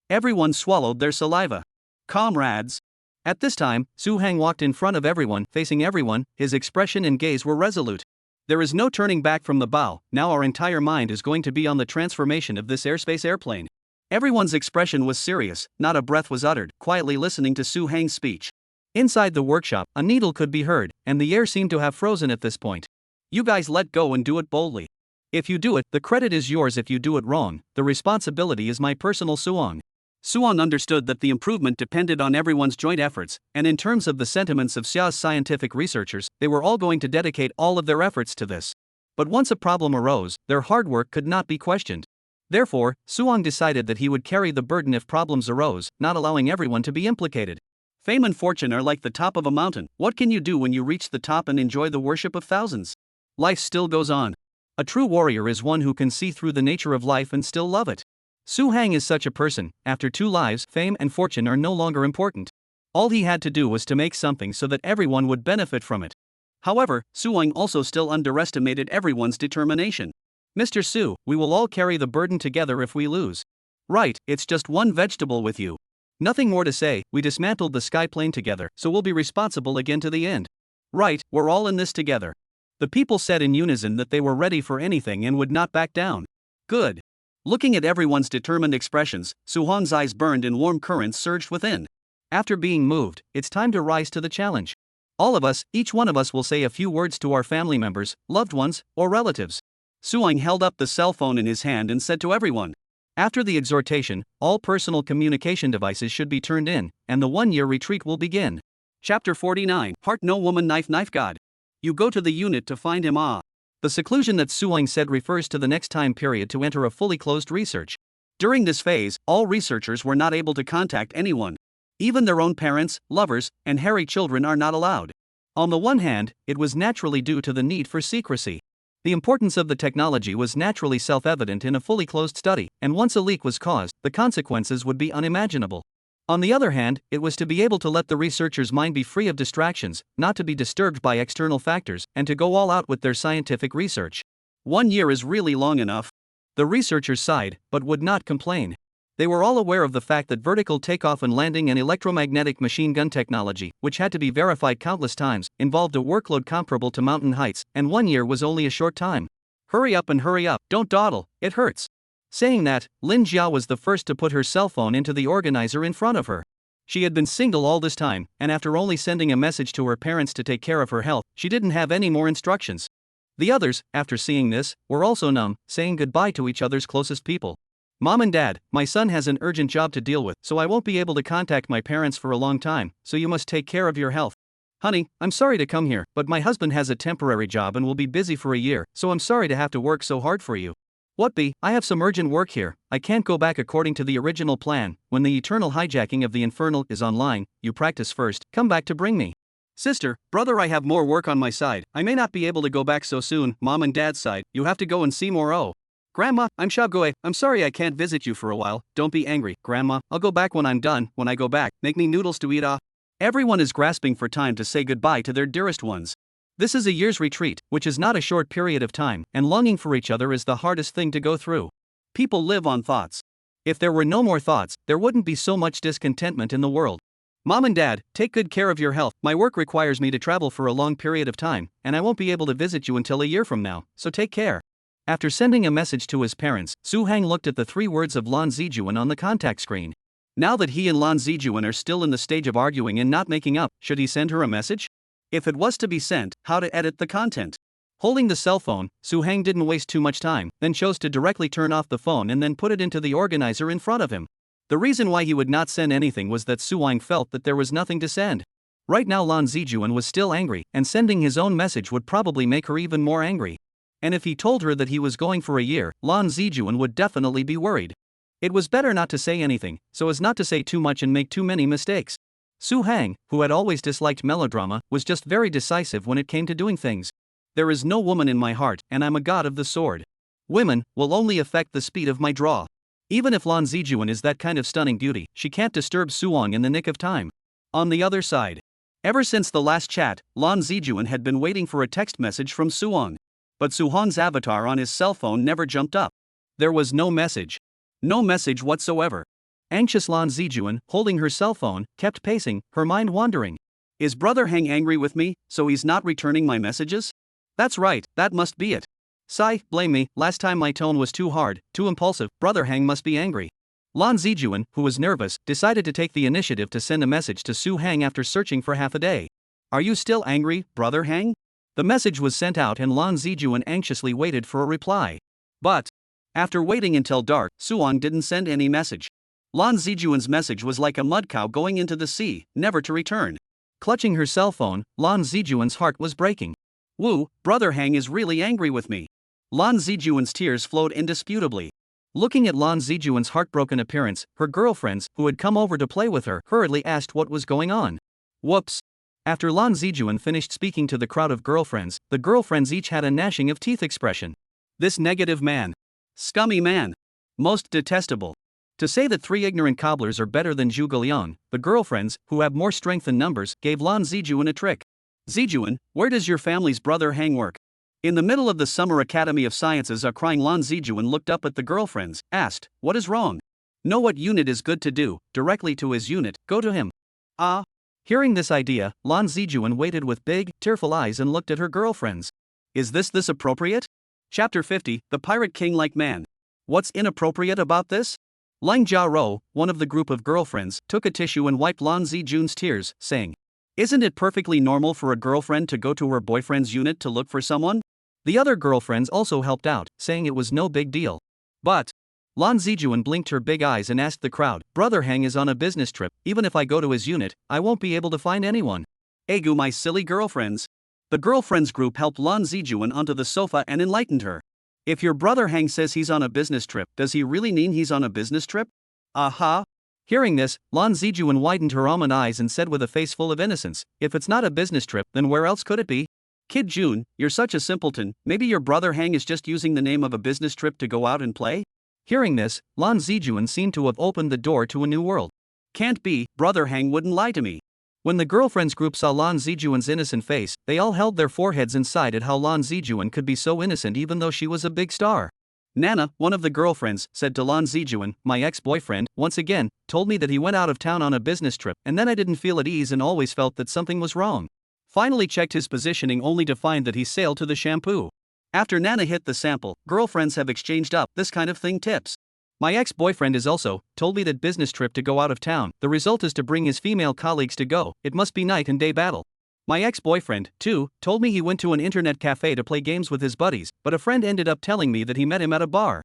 Everyone swallowed their saliva. "Comrades." At this time, Su-hang walked in front of everyone, facing everyone, his expression and gaze were resolute. "There is no turning back from the bow, now our entire mind is going to be on the transformation of this airspace airplane." Everyone's expression was serious, not a breath was uttered, quietly listening to Su-hang's speech. Inside the workshop, a needle could be heard, and the air seemed to have frozen at this point. "You guys let go and do it boldly. If you do it, the credit is yours. If you do it wrong, the responsibility is my personal." Su-hang Suong understood that the improvement depended on everyone's joint efforts, and in terms of the sentiments of Xia's scientific researchers, they were all going to dedicate all of their efforts to this. But once a problem arose, their hard work could not be questioned. Therefore, Suong decided that he would carry the burden if problems arose, not allowing everyone to be implicated. Fame and fortune are like the top of a mountain. What can you do when you reach the top and enjoy the worship of thousands? Life still goes on. A true warrior is one who can see through the nature of life and still love it. Su Hang is such a person. After 2 lives, fame and fortune are no longer important. All he had to do was to make something so that everyone would benefit from it. However, Suong also still underestimated everyone's determination. Mr. Su, we will all carry the burden together if we lose. Right, it's just one vegetable with you. Nothing more to say, we dismantled the sky plane together, so we'll be responsible again to the end. Right, we're all in this together. The people said in unison that they were ready for anything and would not back down. Good. Looking at everyone's determined expressions, Suhong's eyes burned and warm currents surged within. After being moved, it's time to rise to the challenge. All of us, each one of us will say a few words to our family members, loved ones, or relatives. Suong held up the cell phone in his hand and said to everyone. After the exhortation, all personal communication devices should be turned in, and the 1-year retreat will begin. Chapter 49, Heart No Woman Knife God. You go to the unit to find him. The seclusion that Suong said refers to the next time period to enter a fully closed research. During this phase, all researchers were not able to contact anyone. Even their own parents, lovers, and hairy children are not allowed. On the one hand, it was naturally due to the need for secrecy. The importance of the technology was naturally self-evident in a fully closed study, and once a leak was caused, the consequences would be unimaginable. On the other hand, it was to be able to let the researcher's mind be free of distractions, not to be disturbed by external factors, and to go all out with their scientific research. 1 year is really long enough. The researchers sighed, but would not complain. They were all aware of the fact that vertical takeoff and landing and electromagnetic machine gun technology, which had to be verified countless times, involved a workload comparable to mountain heights, and 1 year was only a short time. Hurry up, don't dawdle, it hurts. Saying that, Lin Jiao was the first to put her cell phone into the organizer in front of her. She had been single all this time, and after only sending a message to her parents to take care of her health, she didn't have any more instructions. The others, after seeing this, were also numb, saying goodbye to each other's closest people. Mom and Dad, my son has an urgent job to deal with, so I won't be able to contact my parents for a long time, so you must take care of your health. Honey, I'm sorry to come here, but my husband has a temporary job and will be busy for a year, so I'm sorry to have to work so hard for you. What be, I have some urgent work here, I can't go back according to the original plan. When the eternal hijacking of the Infernal is online, you practice first, come back to bring me. Sister, brother, I have more work on my side, I may not be able to go back so soon. Mom and Dad's side, you have to go and see more. Grandma, I'm Xiaogoe, I'm sorry I can't visit you for a while, don't be angry. Grandma, I'll go back when I'm done. When I go back, make me noodles to eat. Everyone is grasping for time to say goodbye to their dearest ones. This is a year's retreat, which is not a short period of time, and longing for each other is the hardest thing to go through. People live on thoughts. If there were no more thoughts, there wouldn't be so much discontentment in the world. Mom and Dad, take good care of your health. My work requires me to travel for a long period of time, and I won't be able to visit you until a year from now, so take care. After sending a message to his parents, Su Hang looked at the 3 words of Lan Zijuan on the contact screen. Now that he and Lan Zijuan are still in the stage of arguing and not making up, should he send her a message? If it was to be sent, how to edit the content? Holding the cell phone, Su Hang didn't waste too much time, then chose to directly turn off the phone and then put it into the organizer in front of him. The reason why he would not send anything was that Su Hang felt that there was nothing to send. Right now Lan Zijuan was still angry, and sending his own message would probably make her even more angry. And if he told her that he was going for a year, Lan Zijuan would definitely be worried. It was better not to say anything, so as not to say too much and make too many mistakes. Su Hang, who had always disliked melodrama, was just very decisive when it came to doing things. There is no woman in my heart, and I'm a god of the sword. Women will only affect the speed of my draw. Even if Lan Zijuan is that kind of stunning beauty, she can't disturb Suong in the nick of time. On the other side, ever since the last chat, Lan Zijuan had been waiting for a text message from Suong. But Suhong's avatar on his cell phone never jumped up. There was no message. No message whatsoever. Anxious Lan Zijuan, holding her cell phone, kept pacing, her mind wandering. Is Brother Hang angry with me, so he's not returning my messages? That's right, that must be it. Sigh, blame me, last time my tone was too hard, too impulsive, Brother Hang must be angry. Lan Zijuan, who was nervous, decided to take the initiative to send a message to Su Hang after searching for half a day. Are you still angry, Brother Hang? The message was sent out and Lan Zijuan anxiously waited for a reply. But after waiting until dark, Suong didn't send any message. Lan Zijuan's message was like a mud cow going into the sea, never to return. Clutching her cell phone, Lan Zijuan's heart was breaking. Woo, Brother Hang is really angry with me. Lan Zijuan's tears flowed indisputably. Looking at Lan Zijuan's heartbroken appearance, her girlfriends, who had come over to play with her, hurriedly asked what was going on. Whoops. After Lan Zijuan finished speaking to the crowd of girlfriends, the girlfriends each had a gnashing of teeth expression. This negative man. Scummy man. Most detestable. To say that 3 ignorant cobblers are better than Zhuge Liang, the girlfriends, who have more strength in numbers, gave Lan Zijuan a trick. Zijuan, where does your family's brother Hang work? In the middle of the Summer Academy of Sciences, a crying Lan Zijuan looked up at the girlfriends, asked, what is wrong? Know what unit is good to do, directly to his unit, go to him. Ah. Hearing this idea, Lan Zijuan waited with big, tearful eyes and looked at her girlfriends. Is this appropriate? Chapter 50, The Pirate King-like Man. What's inappropriate about this? Lang Jiaro, one of the group of girlfriends, took a tissue and wiped Lan Zijun's tears, saying, isn't it perfectly normal for a girlfriend to go to her boyfriend's unit to look for someone? The other girlfriends also helped out, saying it was no big deal. But Lan Zijuan blinked her big eyes and asked the crowd, Brother Hang is on a business trip, even if I go to his unit, I won't be able to find anyone. Egu, my silly girlfriends. The girlfriends group helped Lan Zijuan onto the sofa and enlightened her. If your brother Hang says he's on a business trip, does he really mean he's on a business trip? Aha. Hearing this, Lan Zijuan widened her almond eyes and said with a face full of innocence, if it's not a business trip, then where else could it be? Kid Jun, you're such a simpleton, maybe your brother Hang is just using the name of a business trip to go out and play? Hearing this, Lan Zijuan seemed to have opened the door to a new world. Can't be, Brother Hang wouldn't lie to me. When the girlfriends group saw Lan Zijuan's innocent face, they all held their foreheads and sighed at how Lan Zijuan could be so innocent even though she was a big star. Nana, one of the girlfriends, said to Lan Zijuan, my ex-boyfriend, once again, told me that he went out of town on a business trip, and then I didn't feel at ease and always felt that something was wrong. Finally checked his positioning only to find that he sailed to the shampoo. After Nana hit the sample, girlfriends have exchanged up this kind of thing tips. My ex-boyfriend is also told me that business trip to go out of town, the result is to bring his female colleagues to go, it must be night and day battle. My ex-boyfriend, too, told me he went to an internet cafe to play games with his buddies, but a friend ended up telling me that he met him at a bar.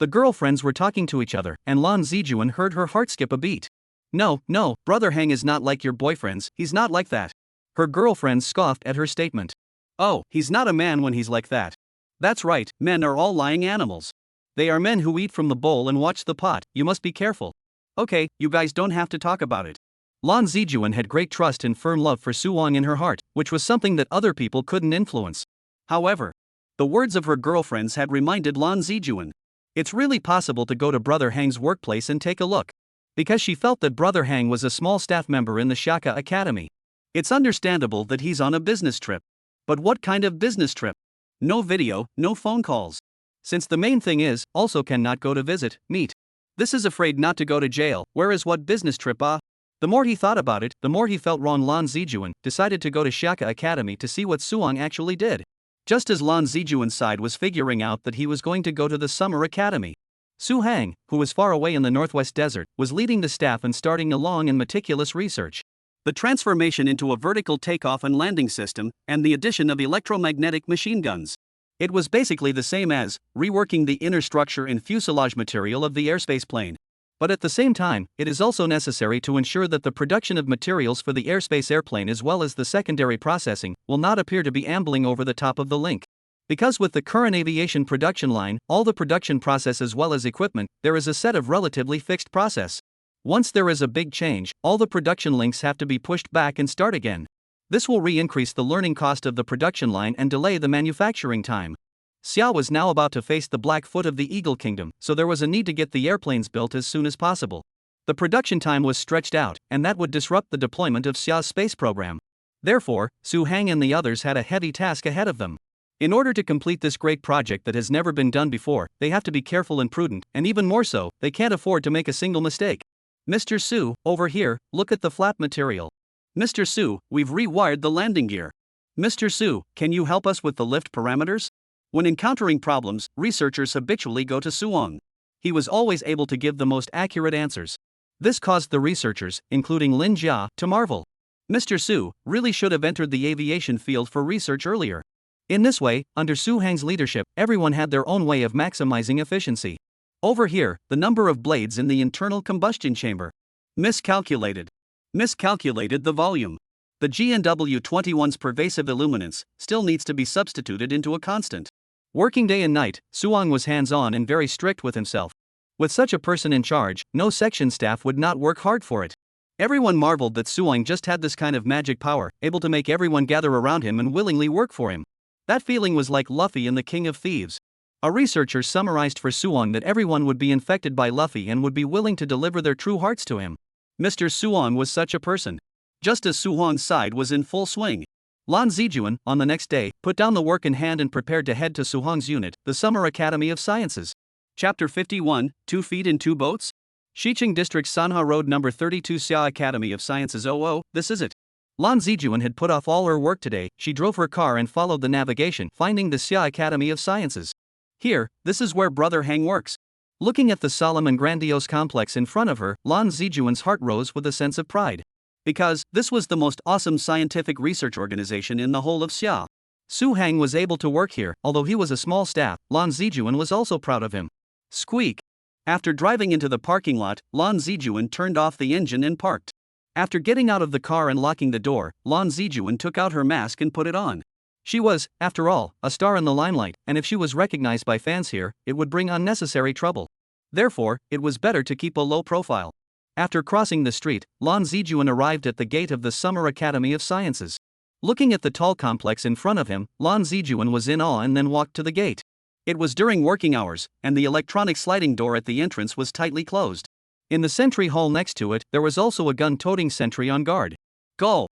The girlfriends were talking to each other, and Lan Zijuan heard her heart skip a beat. No, Brother Hang is not like your boyfriends, he's not like that. Her girlfriends scoffed at her statement. Oh, he's not a man when he's like that. That's right, men are all lying animals. They are men who eat from the bowl and watch the pot, you must be careful. Okay, you guys don't have to talk about it. Lan Zijuan had great trust and firm love for Suwang in her heart, which was something that other people couldn't influence. However, the words of her girlfriends had reminded Lan Zijuan. It's really possible to go to Brother Hang's workplace and take a look. Because she felt that Brother Hang was a small staff member in the Shaka Academy. It's understandable that he's on a business trip. But what kind of business trip? No video, no phone calls. Since the main thing is, also cannot go to visit, meet. This is afraid not to go to jail, whereas what business trip The more he thought about it, the more he felt wrong. Lan Zijuan decided to go to Shaka Academy to see what Suwang actually did. Just as Lan Zijuan's side was figuring out that he was going to go to the Summer Academy, Su Hang, who was far away in the Northwest Desert, was leading the staff and starting a long and meticulous research. The transformation into a vertical takeoff and landing system, and the addition of electromagnetic machine guns. It was basically the same as reworking the inner structure and fuselage material of the airspace plane. But at the same time, it is also necessary to ensure that the production of materials for the airspace airplane as well as the secondary processing will not appear to be ambling over the top of the link. Because with the current aviation production line, all the production process as well as equipment, there is a set of relatively fixed process. Once there is a big change, all the production links have to be pushed back and start again. This will increase the learning cost of the production line and delay the manufacturing time. Xia was now about to face the Black Foot of the Eagle Kingdom, so there was a need to get the airplanes built as soon as possible. The production time was stretched out, and that would disrupt the deployment of Xia's space program. Therefore, Su Hang and the others had a heavy task ahead of them. In order to complete this great project that has never been done before, they have to be careful and prudent, and even more so, they can't afford to make a single mistake. Mr. Su, over here, look at the flap material. Mr. Su, we've rewired the landing gear. Mr. Su, can you help us with the lift parameters? When encountering problems, researchers habitually go to Suwang. He was always able to give the most accurate answers. This caused the researchers, including Lin Jia, to marvel. Mr. Su really should have entered the aviation field for research earlier. In this way, under Su Hang's leadership, everyone had their own way of maximizing efficiency. Over here, the number of blades in the internal combustion chamber. Miscalculated. Miscalculated the volume. The GNW21's pervasive illuminance still needs to be substituted into a constant. Working day and night, Suong was hands-on and very strict with himself. With such a person in charge, no section staff would not work hard for it. Everyone marveled that Suong just had this kind of magic power, able to make everyone gather around him and willingly work for him. That feeling was like Luffy in the King of Thieves. A researcher summarized for Suong that everyone would be infected by Luffy and would be willing to deliver their true hearts to him. Mr. Suong was such a person. Just as Suong's side was in full swing, Lan Zijuan, on the next day, put down the work in hand and prepared to head to Suong's unit, the Summer Academy of Sciences. Chapter 51, 2 Feet in 2 Boats? Xiqing District Sanha Road number 32 Xia Academy of Sciences. Oh, this is it. Lan Zijuan had put off all her work today. She drove her car and followed the navigation, finding the Xia Academy of Sciences. Here, this is where Brother Hang works. Looking at the solemn and grandiose complex in front of her, Lan Zijuan's heart rose with a sense of pride. Because this was the most awesome scientific research organization in the whole of Xia. Su Hang was able to work here. Although he was a small staff, Lan Zijuan was also proud of him. Squeak. After driving into the parking lot, Lan Zijuan turned off the engine and parked. After getting out of the car and locking the door, Lan Zijuan took out her mask and put it on. She was, after all, a star in the limelight, and if she was recognized by fans here, it would bring unnecessary trouble. Therefore, it was better to keep a low profile. After crossing the street, Lan Zijuan arrived at the gate of the Summer Academy of Sciences. Looking at the tall complex in front of him, Lan Zijuan was in awe and then walked to the gate. It was during working hours, and the electronic sliding door at the entrance was tightly closed. In the sentry hall next to it, there was also a gun-toting sentry on guard. Go!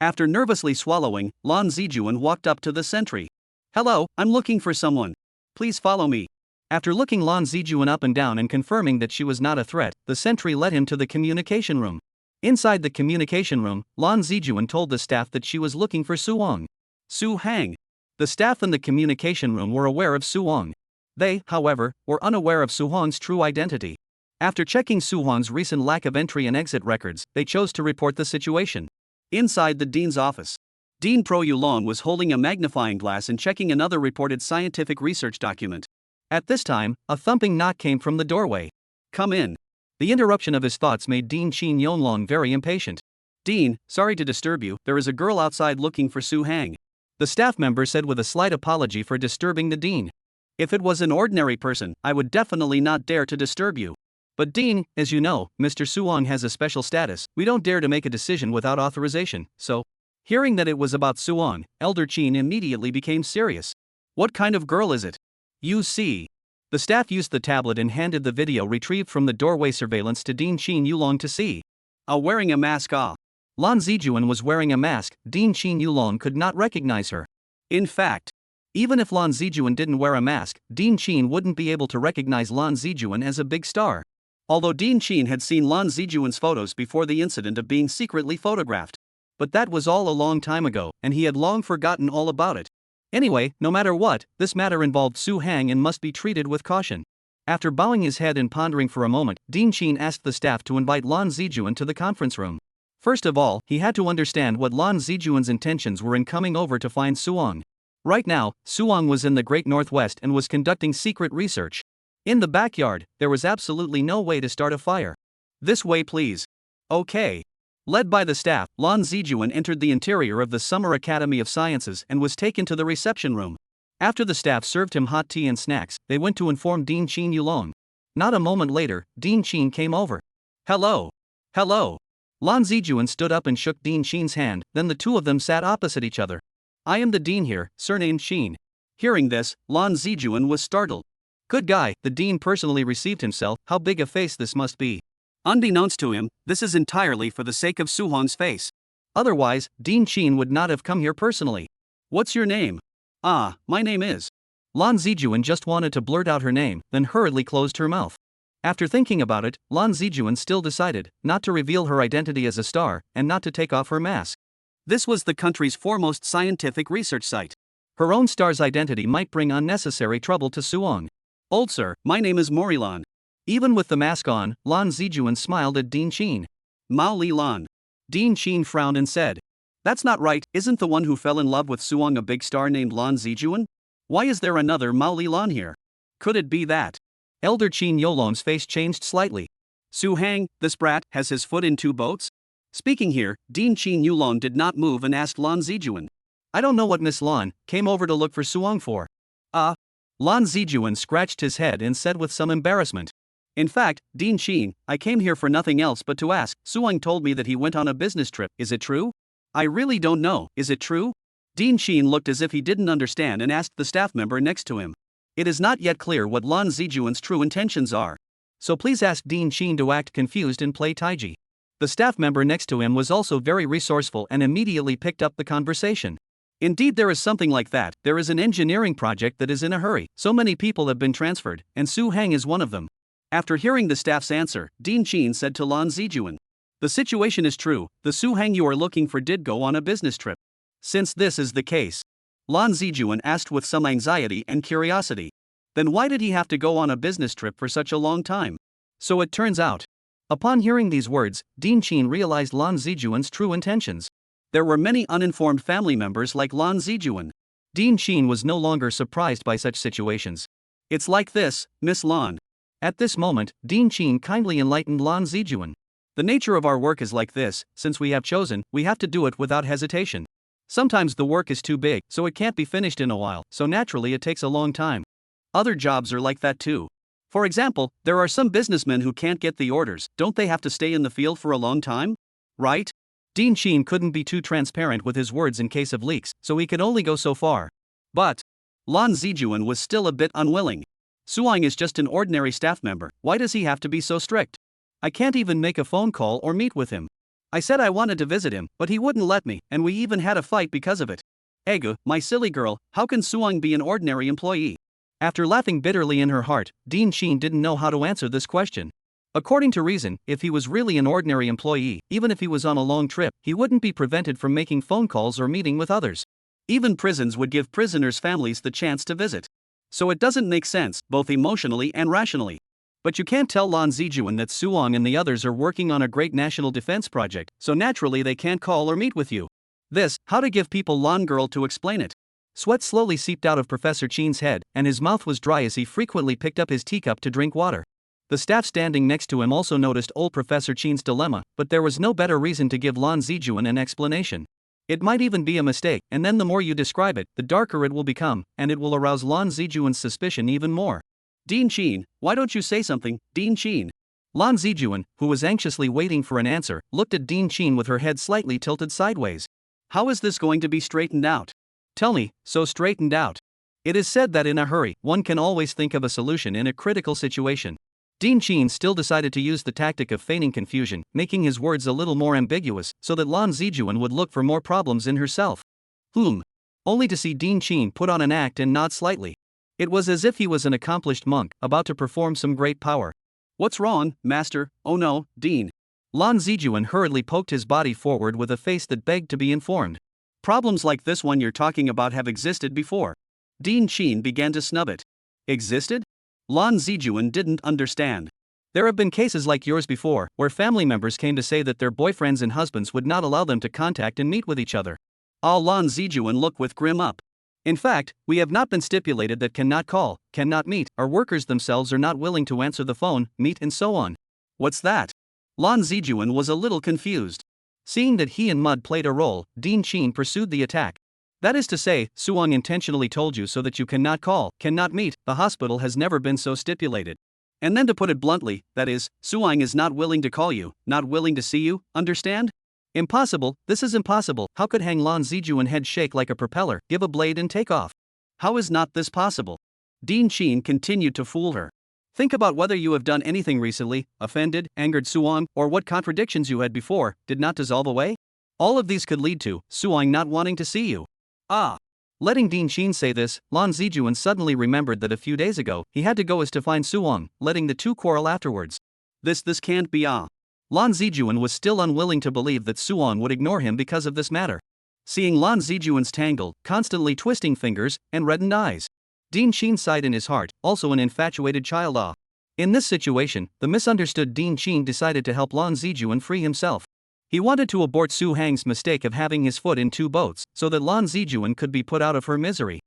After nervously swallowing, Lan Zijuan walked up to the sentry. Hello, I'm looking for someone. Please follow me. After looking Lan Zijuan up and down and confirming that she was not a threat, the sentry led him to the communication room. Inside the communication room, Lan Zijuan told the staff that she was looking for Suong. Su Hang. The staff in the communication room were aware of Suong. They, however, were unaware of Suong's true identity. After checking Suong's recent lack of entry and exit records, they chose to report the situation. Inside the dean's office, Dean Pro Yulong was holding a magnifying glass and checking another reported scientific research document. At this time, a thumping knock came from the doorway. Come in. The interruption of his thoughts made Dean Qin Yonglong very impatient. Dean, sorry to disturb you, there is a girl outside looking for Su Hang. The staff member said with a slight apology for disturbing the dean. If it was an ordinary person, I would definitely not dare to disturb you. But Dean, as you know, Mr. Suong has a special status. We don't dare to make a decision without authorization, so. Hearing that it was about Suong, Elder Qin immediately became serious. What kind of girl is it? You see. The staff used the tablet and handed the video retrieved from the doorway surveillance to Dean Qin Yulong to see. Wearing a mask. Lan Zijuan was wearing a mask. Dean Qin Yulong could not recognize her. In fact, even if Lan Zijuan didn't wear a mask, Dean Qin wouldn't be able to recognize Lan Zijuan as a big star. Although Dean Qin had seen Lan Zijuan's photos before the incident of being secretly photographed. But that was all a long time ago, and he had long forgotten all about it. Anyway, no matter what, this matter involved Su Hang and must be treated with caution. After bowing his head and pondering for a moment, Dean Qin asked the staff to invite Lan Zijuan to the conference room. First of all, he had to understand what Lan Zijuan's intentions were in coming over to find Suong. Right now, Suong was in the Great Northwest and was conducting secret research. In the backyard, there was absolutely no way to start a fire. This way please. Okay. Led by the staff, Lan Zijuan entered the interior of the Summer Academy of Sciences and was taken to the reception room. After the staff served him hot tea and snacks, they went to inform Dean Qin Yulong. Not a moment later, Dean Qin came over. Hello. Hello. Lan Zijuan stood up and shook Dean Qin's hand, then the two of them sat opposite each other. I am the dean here, surnamed Qin. Hearing this, Lan Zijuan was startled. Good guy, the dean personally received himself, how big a face this must be. Unbeknownst to him, this is entirely for the sake of Suhong's face. Otherwise, Dean Qin would not have come here personally. What's your name? My name is. Lan Zijuan just wanted to blurt out her name, then hurriedly closed her mouth. After thinking about it, Lan Zijuan still decided not to reveal her identity as a star and not to take off her mask. This was the country's foremost scientific research site. Her own star's identity might bring unnecessary trouble to Suong. Old sir, my name is Morilan. Even with the mask on, Lan Zijuan smiled at Dean Qin. Mao Li Lan. Dean Qin frowned and said. That's not right, isn't the one who fell in love with Suong a big star named Lan Zijuan? Why is there another Mao Li Lan here? Could it be that? Elder Qin Yolong's face changed slightly. Su Hang, this brat, has his foot in two boats? Speaking here, Dean Qin Yulong did not move and asked Lan Zijuan. I don't know what Miss Lan came over to look for Suong for. Lan Zijuan scratched his head and said with some embarrassment. In fact, Dean Qin, I came here for nothing else but to ask. Suong told me that he went on a business trip. Is it true? I really don't know. Is it true? Dean Qin looked as if he didn't understand and asked the staff member next to him. It is not yet clear what Lan Zijuan's true intentions are. So please ask Dean Qin to act confused and play Taiji. The staff member next to him was also very resourceful and immediately picked up the conversation. Indeed, there is something like that. There is an engineering project that is in a hurry. So many people have been transferred, and Su Hang is one of them. After hearing the staff's answer, Dean Qin said to Lan Zijuan. The situation is true, the Su Hang you are looking for did go on a business trip. Since this is the case, Lan Zijuan asked with some anxiety and curiosity. Then why did he have to go on a business trip for such a long time? So it turns out. Upon hearing these words, Dean Qin realized Lan Zijuan's true intentions. There were many uninformed family members like Lan Zijuan. Dean Qin was no longer surprised by such situations. It's like this, Miss Lan. At this moment, Dean Qin kindly enlightened Lan Zijuan. The nature of our work is like this, since we have chosen, we have to do it without hesitation. Sometimes the work is too big, so it can't be finished in a while, so naturally it takes a long time. Other jobs are like that too. For example, there are some businessmen who can't get the orders, don't they have to stay in the field for a long time? Right? Dean Qin couldn't be too transparent with his words in case of leaks, so he could only go so far. But Lan Zijuan was still a bit unwilling. Suong is just an ordinary staff member, why does he have to be so strict? I can't even make a phone call or meet with him. I said I wanted to visit him, but he wouldn't let me, and we even had a fight because of it. Egu, my silly girl, how can Suong be an ordinary employee? After laughing bitterly in her heart, Dean Qin didn't know how to answer this question. According to reason, if he was really an ordinary employee, even if he was on a long trip, he wouldn't be prevented from making phone calls or meeting with others. Even prisons would give prisoners' families the chance to visit. So it doesn't make sense, both emotionally and rationally. But you can't tell Lan Zijuan that Suong and the others are working on a great national defense project, so naturally they can't call or meet with you. This, how to give people Lan girl to explain it. Sweat slowly seeped out of Professor Qin's head, and his mouth was dry as he frequently picked up his teacup to drink water. The staff standing next to him also noticed old Professor Qin's dilemma, but there was no better reason to give Lan Zijuan an explanation. It might even be a mistake, and then the more you describe it, the darker it will become, and it will arouse Lan Zijuan's suspicion even more. Dean Qin, why don't you say something, Dean Qin? Lan Zijuan, who was anxiously waiting for an answer, looked at Dean Qin with her head slightly tilted sideways. How is this going to be straightened out? Tell me, so straightened out. It is said that in a hurry, one can always think of a solution in a critical situation. Dean Qin still decided to use the tactic of feigning confusion, making his words a little more ambiguous, so that Lan Zijuan would look for more problems in herself. Only to see Dean Qin put on an act and nod slightly. It was as if he was an accomplished monk, about to perform some great power. What's wrong, master? Oh no, Dean. Lan Zijuan hurriedly poked his body forward with a face that begged to be informed. Problems like this one you're talking about have existed before. Dean Qin began to snub it. Existed? Lan Zijuan didn't understand. There have been cases like yours before, where family members came to say that their boyfriends and husbands would not allow them to contact and meet with each other. Lan Zijuan looked with grim up. In fact, we have not been stipulated that cannot call, cannot meet, our workers themselves are not willing to answer the phone, meet and so on. What's that? Lan Zijuan was a little confused. Seeing that he and Mud played a role, Dean Qin pursued the attack. That is to say, Suong intentionally told you so that you cannot call, cannot meet, the hospital has never been so stipulated. And then to put it bluntly, that is, Suong is not willing to call you, not willing to see you, understand? Impossible, this is impossible. How could Hang Lan Zijuan head shake like a propeller, give a blade and take off? How is not this possible? Dean Qin continued to fool her. Think about whether you have done anything recently, offended, angered Suong, or what contradictions you had before, did not dissolve away? All of these could lead to Suong not wanting to see you. Letting Dean Qin say this, Lan Zijuan suddenly remembered that a few days ago, he had to go as to find Suong, letting the two quarrel afterwards. This can't be Lan Zijuan was still unwilling to believe that Suong would ignore him because of this matter. Seeing Lan Zijuan's tangled, constantly twisting fingers, and reddened eyes, Dean Qin sighed in his heart, also an infatuated child. In this situation, the misunderstood Dean Qin decided to help Lan Zijuan free himself. He wanted to abort Su Hang's mistake of having his foot in two boats, so that Lan Zijuan could be put out of her misery.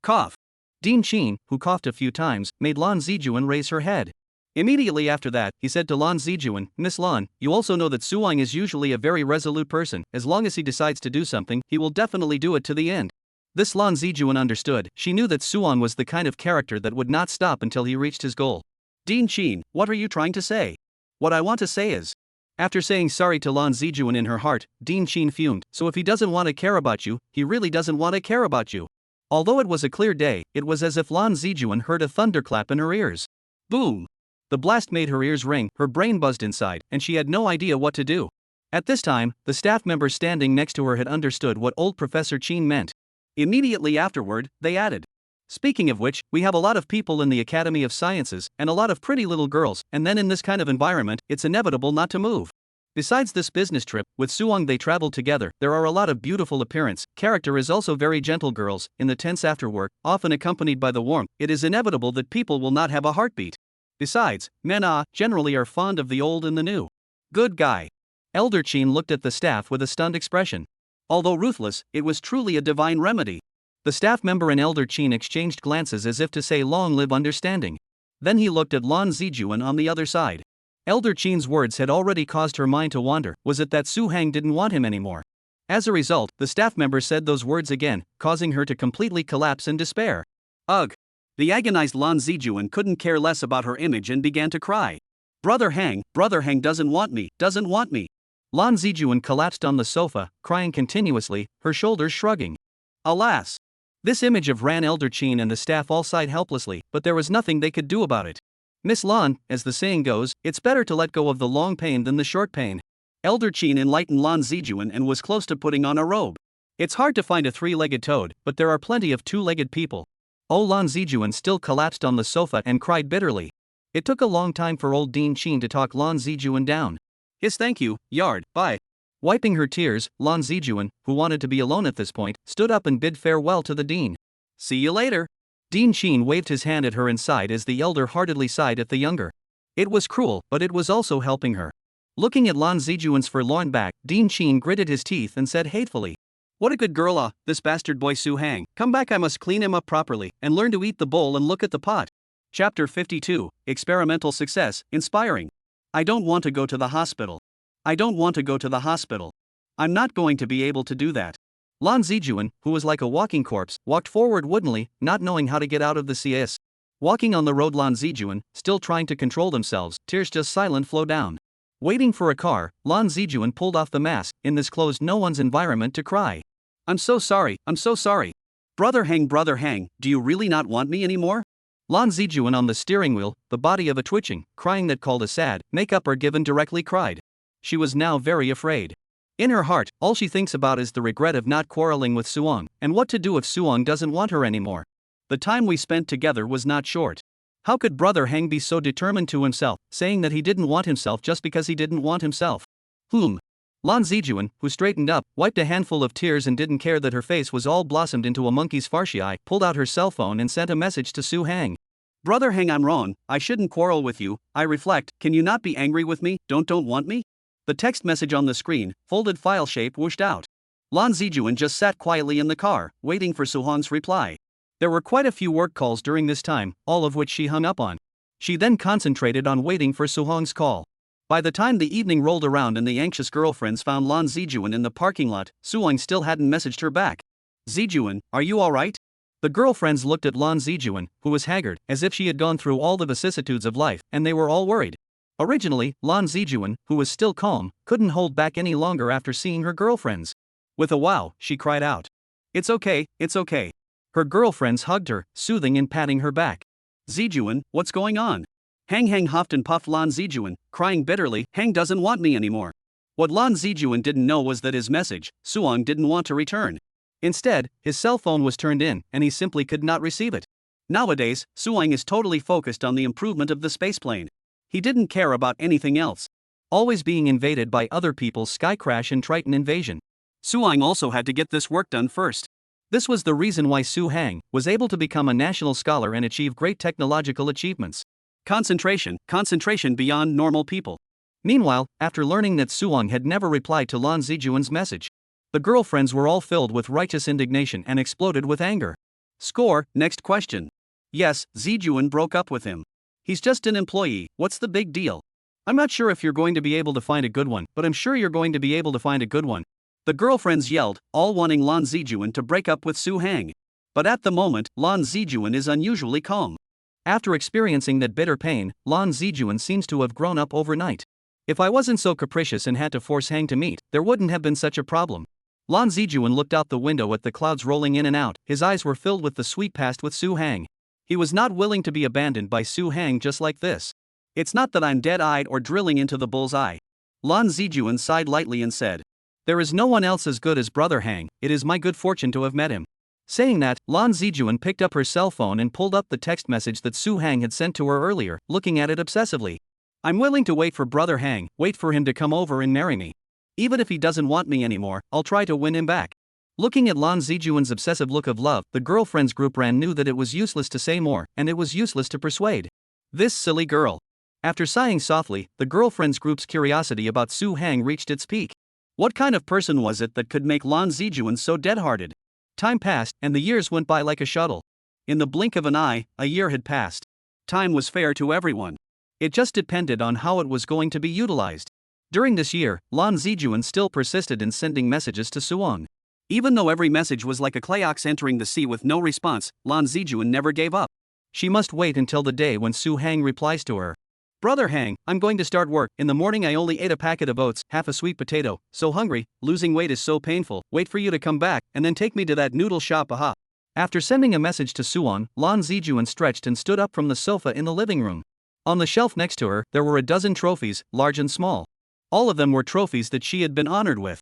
Cough. Dean Chin, who coughed a few times, made Lan Zijuan raise her head. Immediately after that, he said to Lan Zijuan, Miss Lan, you also know that Suang is usually a very resolute person. As long as he decides to do something, he will definitely do it to the end. This Lan Zijuan understood. She knew that Suang was the kind of character that would not stop until he reached his goal. Dean Chin, what are you trying to say? What I want to say is. After saying sorry to Lan Zijuan in her heart, Dean Chin fumed. So if he doesn't want to care about you, he really doesn't want to care about you. Although it was a clear day, it was as if Lan Zijuan heard a thunderclap in her ears. Boom! The blast made her ears ring, her brain buzzed inside, and she had no idea what to do. At this time, the staff member standing next to her had understood what old Professor Chin meant. Immediately afterward, they added. Speaking of which, we have a lot of people in the Academy of Sciences, and a lot of pretty little girls, and then in this kind of environment, it's inevitable not to move. Besides this business trip, with Suang they traveled together, there are a lot of beautiful appearance, character is also very gentle girls, in the tense after work, often accompanied by the warmth, it is inevitable that people will not have a heartbeat. Besides, men generally are fond of the old and the new. Good guy. Elder Chin looked at the staff with a stunned expression. Although ruthless, it was truly a divine remedy. The staff member and Elder Chin exchanged glances as if to say long live understanding. Then he looked at Lan Zijuan on the other side. Elder Chin's words had already caused her mind to wander. Was it that Su Hang didn't want him anymore? As a result, the staff member said those words again, causing her to completely collapse in despair. Ugh! The agonized Lan Zijuan couldn't care less about her image and began to cry. Brother Hang doesn't want me. Lan Zijuan collapsed on the sofa, crying continuously, her shoulders shrugging. Alas! This image of Ran Elder Chin and the staff all sighed helplessly, but there was nothing they could do about it. Miss Lan, as the saying goes, it's better to let go of the long pain than the short pain. Elder Chin enlightened Lan Zijuan and was close to putting on a robe. It's hard to find a three-legged toad, but there are plenty of two-legged people. Lan Zijuan still collapsed on the sofa and cried bitterly. It took a long time for old Dean Chin to talk Lan Zijuan down. Yes, thank you, Yard, bye. Wiping her tears, Lan Zijuan, who wanted to be alone at this point, stood up and bid farewell to the dean. See you later. Dean Chin waved his hand at her and sighed as the elder heartedly sighed at the younger. It was cruel, but it was also helping her. Looking at Lan Zijuan's forlorn back, Dean Chin gritted his teeth and said hatefully, What a good girl this bastard boy Su Hang. Come back, I must clean him up properly, and learn to eat the bowl and look at the pot. Chapter 52, Experimental Success, Inspiring. I don't want to go to the hospital. I'm not going to be able to do that. Lan Zijuan, who was like a walking corpse, walked forward woodenly, not knowing how to get out of the CS. Walking on the road, Lan Zijuan, still trying to control themselves, tears just silent flow down. Waiting for a car, Lan Zijuan pulled off the mask, in this closed no one's environment to cry. I'm so sorry. Brother Hang, do you really not want me anymore? Lan Zijuan on the steering wheel, the body of a twitching, crying that called a sad, make-up or given directly cried. She was now very afraid. In her heart, all she thinks about is the regret of not quarreling with Suang, and what to do if Suang doesn't want her anymore. The time we spent together was not short. How could Brother Hang be so determined to himself, saying that he didn't want himself just because he didn't want himself? Lan Zijuan, who straightened up, wiped a handful of tears and didn't care that her face was all blossomed into a monkey's farci, pulled out her cell phone and sent a message to Su Hang. Brother Hang, I'm wrong, I shouldn't quarrel with you, I reflect, can you not be angry with me, don't want me? The text message on the screen, folded file shape, whooshed out. Lan Zijuan just sat quietly in the car, waiting for Suhang's reply. There were quite a few work calls during this time, all of which she hung up on. She then concentrated on waiting for Suhang's call. By the time the evening rolled around and the anxious girlfriends found Lan Zijuan in the parking lot, Suhang still hadn't messaged her back. Zijuan, are you alright? The girlfriends looked at Lan Zijuan, who was haggard, as if she had gone through all the vicissitudes of life, and they were all worried. Originally, Lan Zijuan, who was still calm, couldn't hold back any longer after seeing her girlfriends. With a wow, she cried out. It's okay. Her girlfriends hugged her, soothing and patting her back. Zijuan, what's going on? Hang huffed and puffed Lan Zijuan, crying bitterly, Hang doesn't want me anymore. What Lan Zijuan didn't know was that his message, Suang didn't want to return. Instead, his cell phone was turned in, and he simply could not receive it. Nowadays, Suang is totally focused on the improvement of the spaceplane. He didn't care about anything else. Always being invaded by other people's sky crash and Triton invasion. Suang also had to get this work done first. This was the reason why Su Hang was able to become a national scholar and achieve great technological achievements. Concentration beyond normal people. Meanwhile, after learning that Suang had never replied to Lan Zijuan's message, the girlfriends were all filled with righteous indignation and exploded with anger. Score, next question. Yes, Zijuan broke up with him. He's just an employee, what's the big deal? I'm not sure if you're going to be able to find a good one, but I'm sure you're going to be able to find a good one. The girlfriends yelled, all wanting Lan Zijuan to break up with Su Hang. But at the moment, Lan Zijuan is unusually calm. After experiencing that bitter pain, Lan Zijuan seems to have grown up overnight. If I wasn't so capricious and had to force Hang to meet, there wouldn't have been such a problem. Lan Zijuan looked out the window at the clouds rolling in and out. His eyes were filled with the sweet past with Su Hang. He was not willing to be abandoned by Su Hang just like this. It's not that I'm dead-eyed or drilling into the bull's eye. Lan Zijuan sighed lightly and said, there is no one else as good as Brother Hang, it is my good fortune to have met him. Saying that, Lan Zijuan picked up her cell phone and pulled up the text message that Su Hang had sent to her earlier, looking at it obsessively. I'm willing to wait for Brother Hang, wait for him to come over and marry me. Even if he doesn't want me anymore, I'll try to win him back. Looking at Lan Zijuan's obsessive look of love, the girlfriends group knew that it was useless to say more, and it was useless to persuade. This silly girl. After sighing softly, the girlfriends group's curiosity about Su Hang reached its peak. What kind of person was it that could make Lan Zijuan so dead-hearted? Time passed, and the years went by like a shuttle. In the blink of an eye, a year had passed. Time was fair to everyone. It just depended on how it was going to be utilized. During this year, Lan Zijuan still persisted in sending messages to Suong. Even though every message was like a clay ox entering the sea with no response, Lan Zijuan never gave up. She must wait until the day when Su Hang replies to her. Brother Hang, I'm going to start work. In the morning I only ate a packet of oats, half a sweet potato, so hungry, losing weight is so painful, wait for you to come back, and then take me to that noodle shop aha. After sending a message to Suong, Lan Zijuan stretched and stood up from the sofa in the living room. On the shelf next to her, there were a dozen trophies, large and small. All of them were trophies that she had been honored with.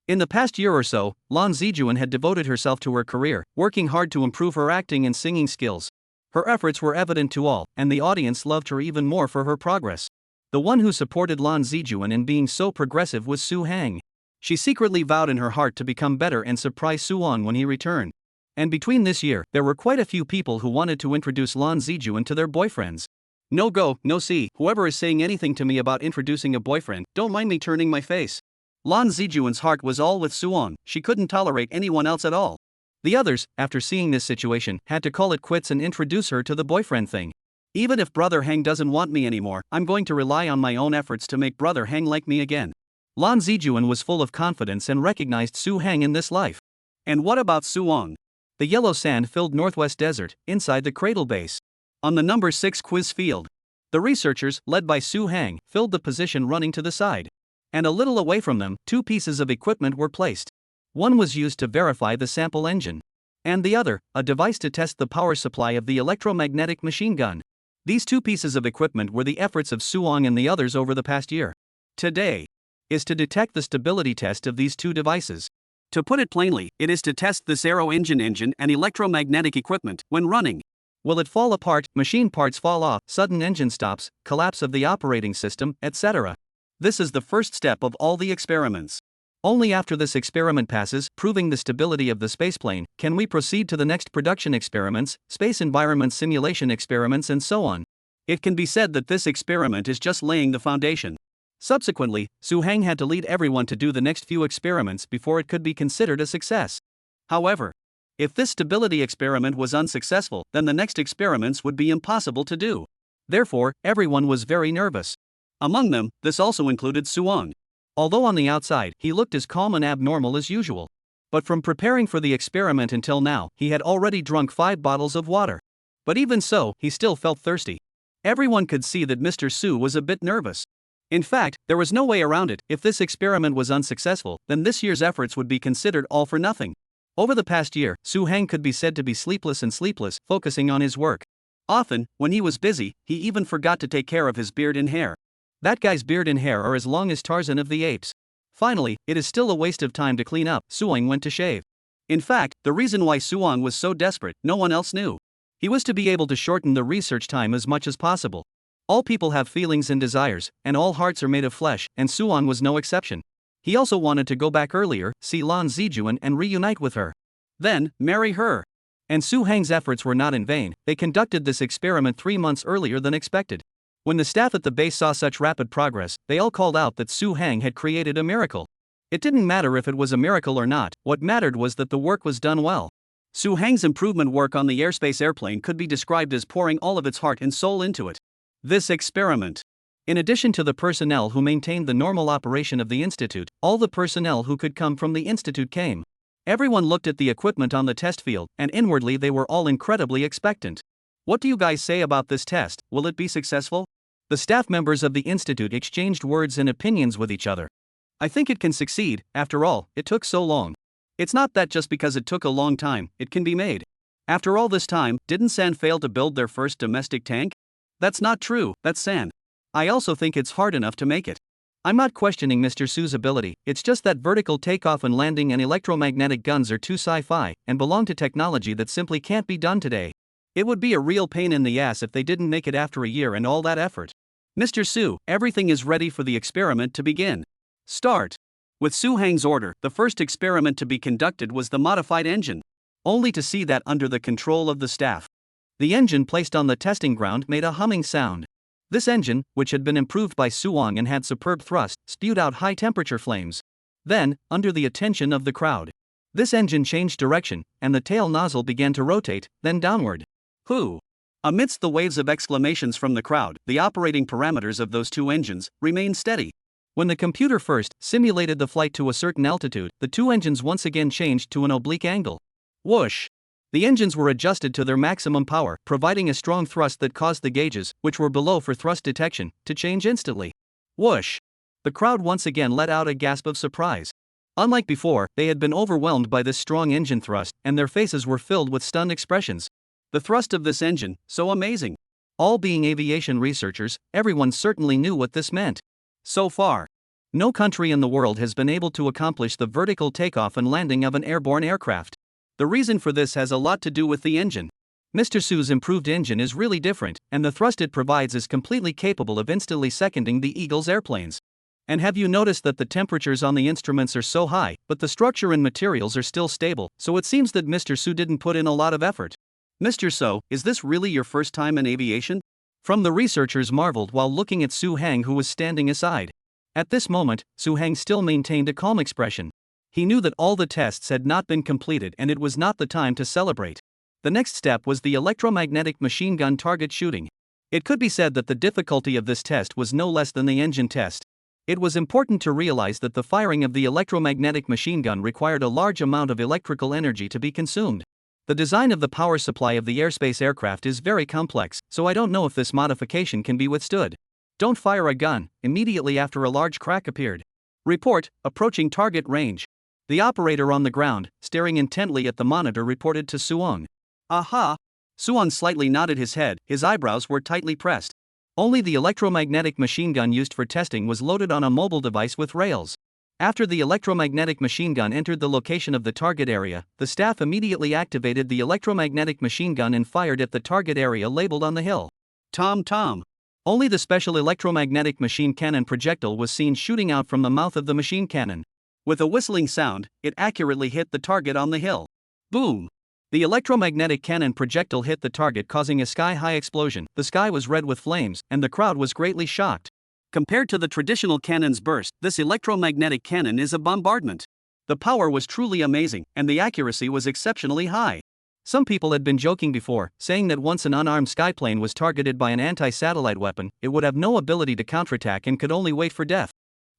In the past year or so, Lan Zijuan had devoted herself to her career, working hard to improve her acting and singing skills. Her efforts were evident to all, and the audience loved her even more for her progress. The one who supported Lan Zijuan in being so progressive was Su Hang. She secretly vowed in her heart to become better and surprise Suong when he returned. And between this year, there were quite a few people who wanted to introduce Lan Zijuan to their boyfriends. No go, no see, whoever is saying anything to me about introducing a boyfriend, don't mind me turning my face. Lan Zijuan's heart was all with Suong, she couldn't tolerate anyone else at all. The others, after seeing this situation, had to call it quits and introduce her to the boyfriend thing. Even if Brother Hang doesn't want me anymore, I'm going to rely on my own efforts to make Brother Hang like me again. Lan Zijuan was full of confidence and recognized Su Hang in this life. And what about Suong? The yellow sand-filled northwest desert, inside the cradle base. On the number 6 quiz field. The researchers, led by Su Hang, filled the position running to the side. And a little away from them, 2 pieces of equipment were placed. One was used to verify the sample engine. And the other, a device to test the power supply of the electromagnetic machine gun. These 2 pieces of equipment were the efforts of Suong and the others over the past year. Today is to detect the stability test of these 2 devices. To put it plainly, it is to test this aero engine and electromagnetic equipment when running. Will it fall apart, machine parts fall off, sudden engine stops, collapse of the operating system, etc. This is the first step of all the experiments. Only after this experiment passes, proving the stability of the spaceplane, can we proceed to the next production experiments, space environment simulation experiments and so on. It can be said that this experiment is just laying the foundation. Subsequently, Su Hang had to lead everyone to do the next few experiments before it could be considered a success. However, if this stability experiment was unsuccessful, then the next experiments would be impossible to do. Therefore, everyone was very nervous. Among them, this also included Suong. Although on the outside, he looked as calm and abnormal as usual. But from preparing for the experiment until now, he had already drunk 5 bottles of water. But even so, he still felt thirsty. Everyone could see that Mr. Su was a bit nervous. In fact, there was no way around it. If this experiment was unsuccessful, then this year's efforts would be considered all for nothing. Over the past year, Su Hang could be said to be sleepless, focusing on his work. Often, when he was busy, he even forgot to take care of his beard and hair. That guy's beard and hair are as long as Tarzan of the Apes. Finally, it is still a waste of time to clean up. Suong went to shave. In fact, the reason why Suong was so desperate, no one else knew. He was to be able to shorten the research time as much as possible. All people have feelings and desires, and all hearts are made of flesh, and Suong was no exception. He also wanted to go back earlier, see Lan Zijuan and reunite with her. Then, marry her. And Su Hang's efforts were not in vain. They conducted this experiment 3 months earlier than expected. When the staff at the base saw such rapid progress, they all called out that Su Hang had created a miracle. It didn't matter if it was a miracle or not, what mattered was that the work was done well. Su Hang's improvement work on the airspace airplane could be described as pouring all of its heart and soul into it. This experiment. In addition to the personnel who maintained the normal operation of the institute, all the personnel who could come from the institute came. Everyone looked at the equipment on the test field, and inwardly they were all incredibly expectant. What do you guys say about this test? Will it be successful? The staff members of the institute exchanged words and opinions with each other. I think it can succeed. After all, it took so long. It's not that just because it took a long time, it can be made. After all this time, didn't San fail to build their first domestic tank? That's not true, that's San. I also think it's hard enough to make it. I'm not questioning Mr. Su's ability, it's just that vertical takeoff and landing and electromagnetic guns are too sci-fi and belong to technology that simply can't be done today. It would be a real pain in the ass if they didn't make it after a year and all that effort. Mr. Su, everything is ready for the experiment to begin. Start. With Su Hang's order, the first experiment to be conducted was the modified engine. Only to see that under the control of the staff. The engine placed on the testing ground made a humming sound. This engine, which had been improved by Suong and had superb thrust, spewed out high-temperature flames. Then, under the attention of the crowd, this engine changed direction, and the tail nozzle began to rotate, then downward. Whew! Amidst the waves of exclamations from the crowd, the operating parameters of those two engines remained steady. When the computer first simulated the flight to a certain altitude, the two engines once again changed to an oblique angle. Whoosh! The engines were adjusted to their maximum power, providing a strong thrust that caused the gauges, which were below for thrust detection, to change instantly. Whoosh! The crowd once again let out a gasp of surprise. Unlike before, they had been overwhelmed by this strong engine thrust, and their faces were filled with stunned expressions. The thrust of this engine, so amazing. All being aviation researchers, everyone certainly knew what this meant. So far, no country in the world has been able to accomplish the vertical takeoff and landing of an airborne aircraft. The reason for this has a lot to do with the engine. Mr. Su's improved engine is really different, and the thrust it provides is completely capable of instantly seconding the Eagle's airplanes. And have you noticed that the temperatures on the instruments are so high, but the structure and materials are still stable, so it seems that Mr. Su didn't put in a lot of effort. Mr. So, is this really your first time in aviation? From the researchers marveled while looking at Su Hang, who was standing aside. At this moment, Su Hang still maintained a calm expression. He knew that all the tests had not been completed and it was not the time to celebrate. The next step was the electromagnetic machine gun target shooting. It could be said that the difficulty of this test was no less than the engine test. It was important to realize that the firing of the electromagnetic machine gun required a large amount of electrical energy to be consumed. The design of the power supply of the airspace aircraft is very complex, so I don't know if this modification can be withstood. Don't fire a gun. Immediately after a large crack appeared. Report, approaching target range. The operator on the ground, staring intently at the monitor, reported to Suong. Aha! Suong slightly nodded his head, his eyebrows were tightly pressed. Only the electromagnetic machine gun used for testing was loaded on a mobile device with rails. After the electromagnetic machine gun entered the location of the target area, the staff immediately activated the electromagnetic machine gun and fired at the target area labeled on the hill. Tom. Only the special electromagnetic machine cannon projectile was seen shooting out from the mouth of the machine cannon. With a whistling sound, it accurately hit the target on the hill. Boom! The electromagnetic cannon projectile hit the target, causing a sky-high explosion. The sky was red with flames, and the crowd was greatly shocked. Compared to the traditional cannon's burst, this electromagnetic cannon is a bombardment. The power was truly amazing, and the accuracy was exceptionally high. Some people had been joking before, saying that once an unarmed skyplane was targeted by an anti-satellite weapon, it would have no ability to counterattack and could only wait for death.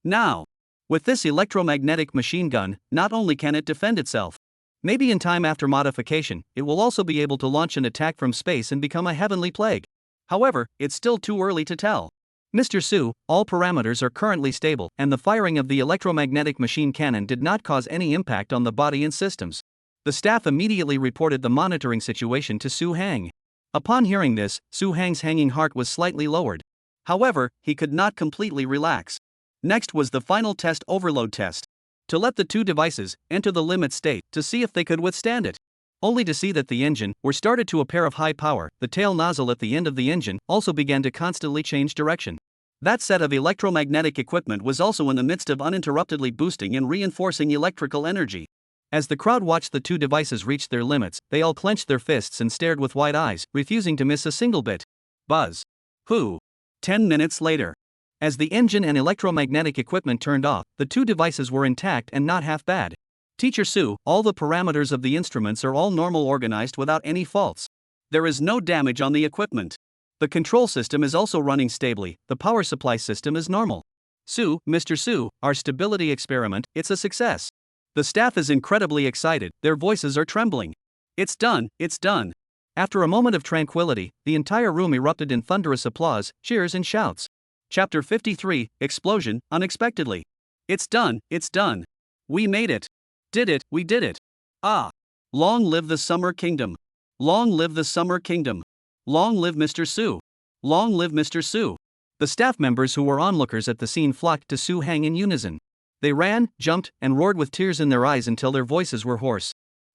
Now, with this electromagnetic machine gun, not only can it defend itself, maybe in time after modification, it will also be able to launch an attack from space and become a heavenly plague. However, it's still too early to tell. Mr. Su, all parameters are currently stable, and the firing of the electromagnetic machine cannon did not cause any impact on the body and systems. The staff immediately reported the monitoring situation to Su Hang. Upon hearing this, Su Hang's hanging heart was slightly lowered. However, he could not completely relax. Next was the final test, overload test. To let the two devices enter the limit state to see if they could withstand it. Only to see that the engine were started to a pair of high power. The tail nozzle at the end of the engine also began to constantly change direction. That set of electromagnetic equipment was also in the midst of uninterruptedly boosting and reinforcing electrical energy. As the crowd watched the two devices reach their limits, they all clenched their fists and stared with wide eyes, refusing to miss a single bit. Buzz. Whew. 10 minutes later. As the engine and electromagnetic equipment turned off, the two devices were intact and not half bad. Teacher Su, all the parameters of the instruments are all normal organized without any faults. There is no damage on the equipment. The control system is also running stably, the power supply system is normal. Su, Mr. Su, our stability experiment, it's a success. The staff is incredibly excited, their voices are trembling. It's done, it's done. After a moment of tranquility, the entire room erupted in thunderous applause, cheers and shouts. Chapter 53, Explosion, Unexpectedly. It's done, it's done. We made it. Did it, we did it. Ah! Long live the Summer Kingdom. Long live the Summer Kingdom. Long live Mr. Su. Long live Mr. Su. The staff members who were onlookers at the scene flocked to Su Hang in unison. They ran, jumped, and roared with tears in their eyes until their voices were hoarse.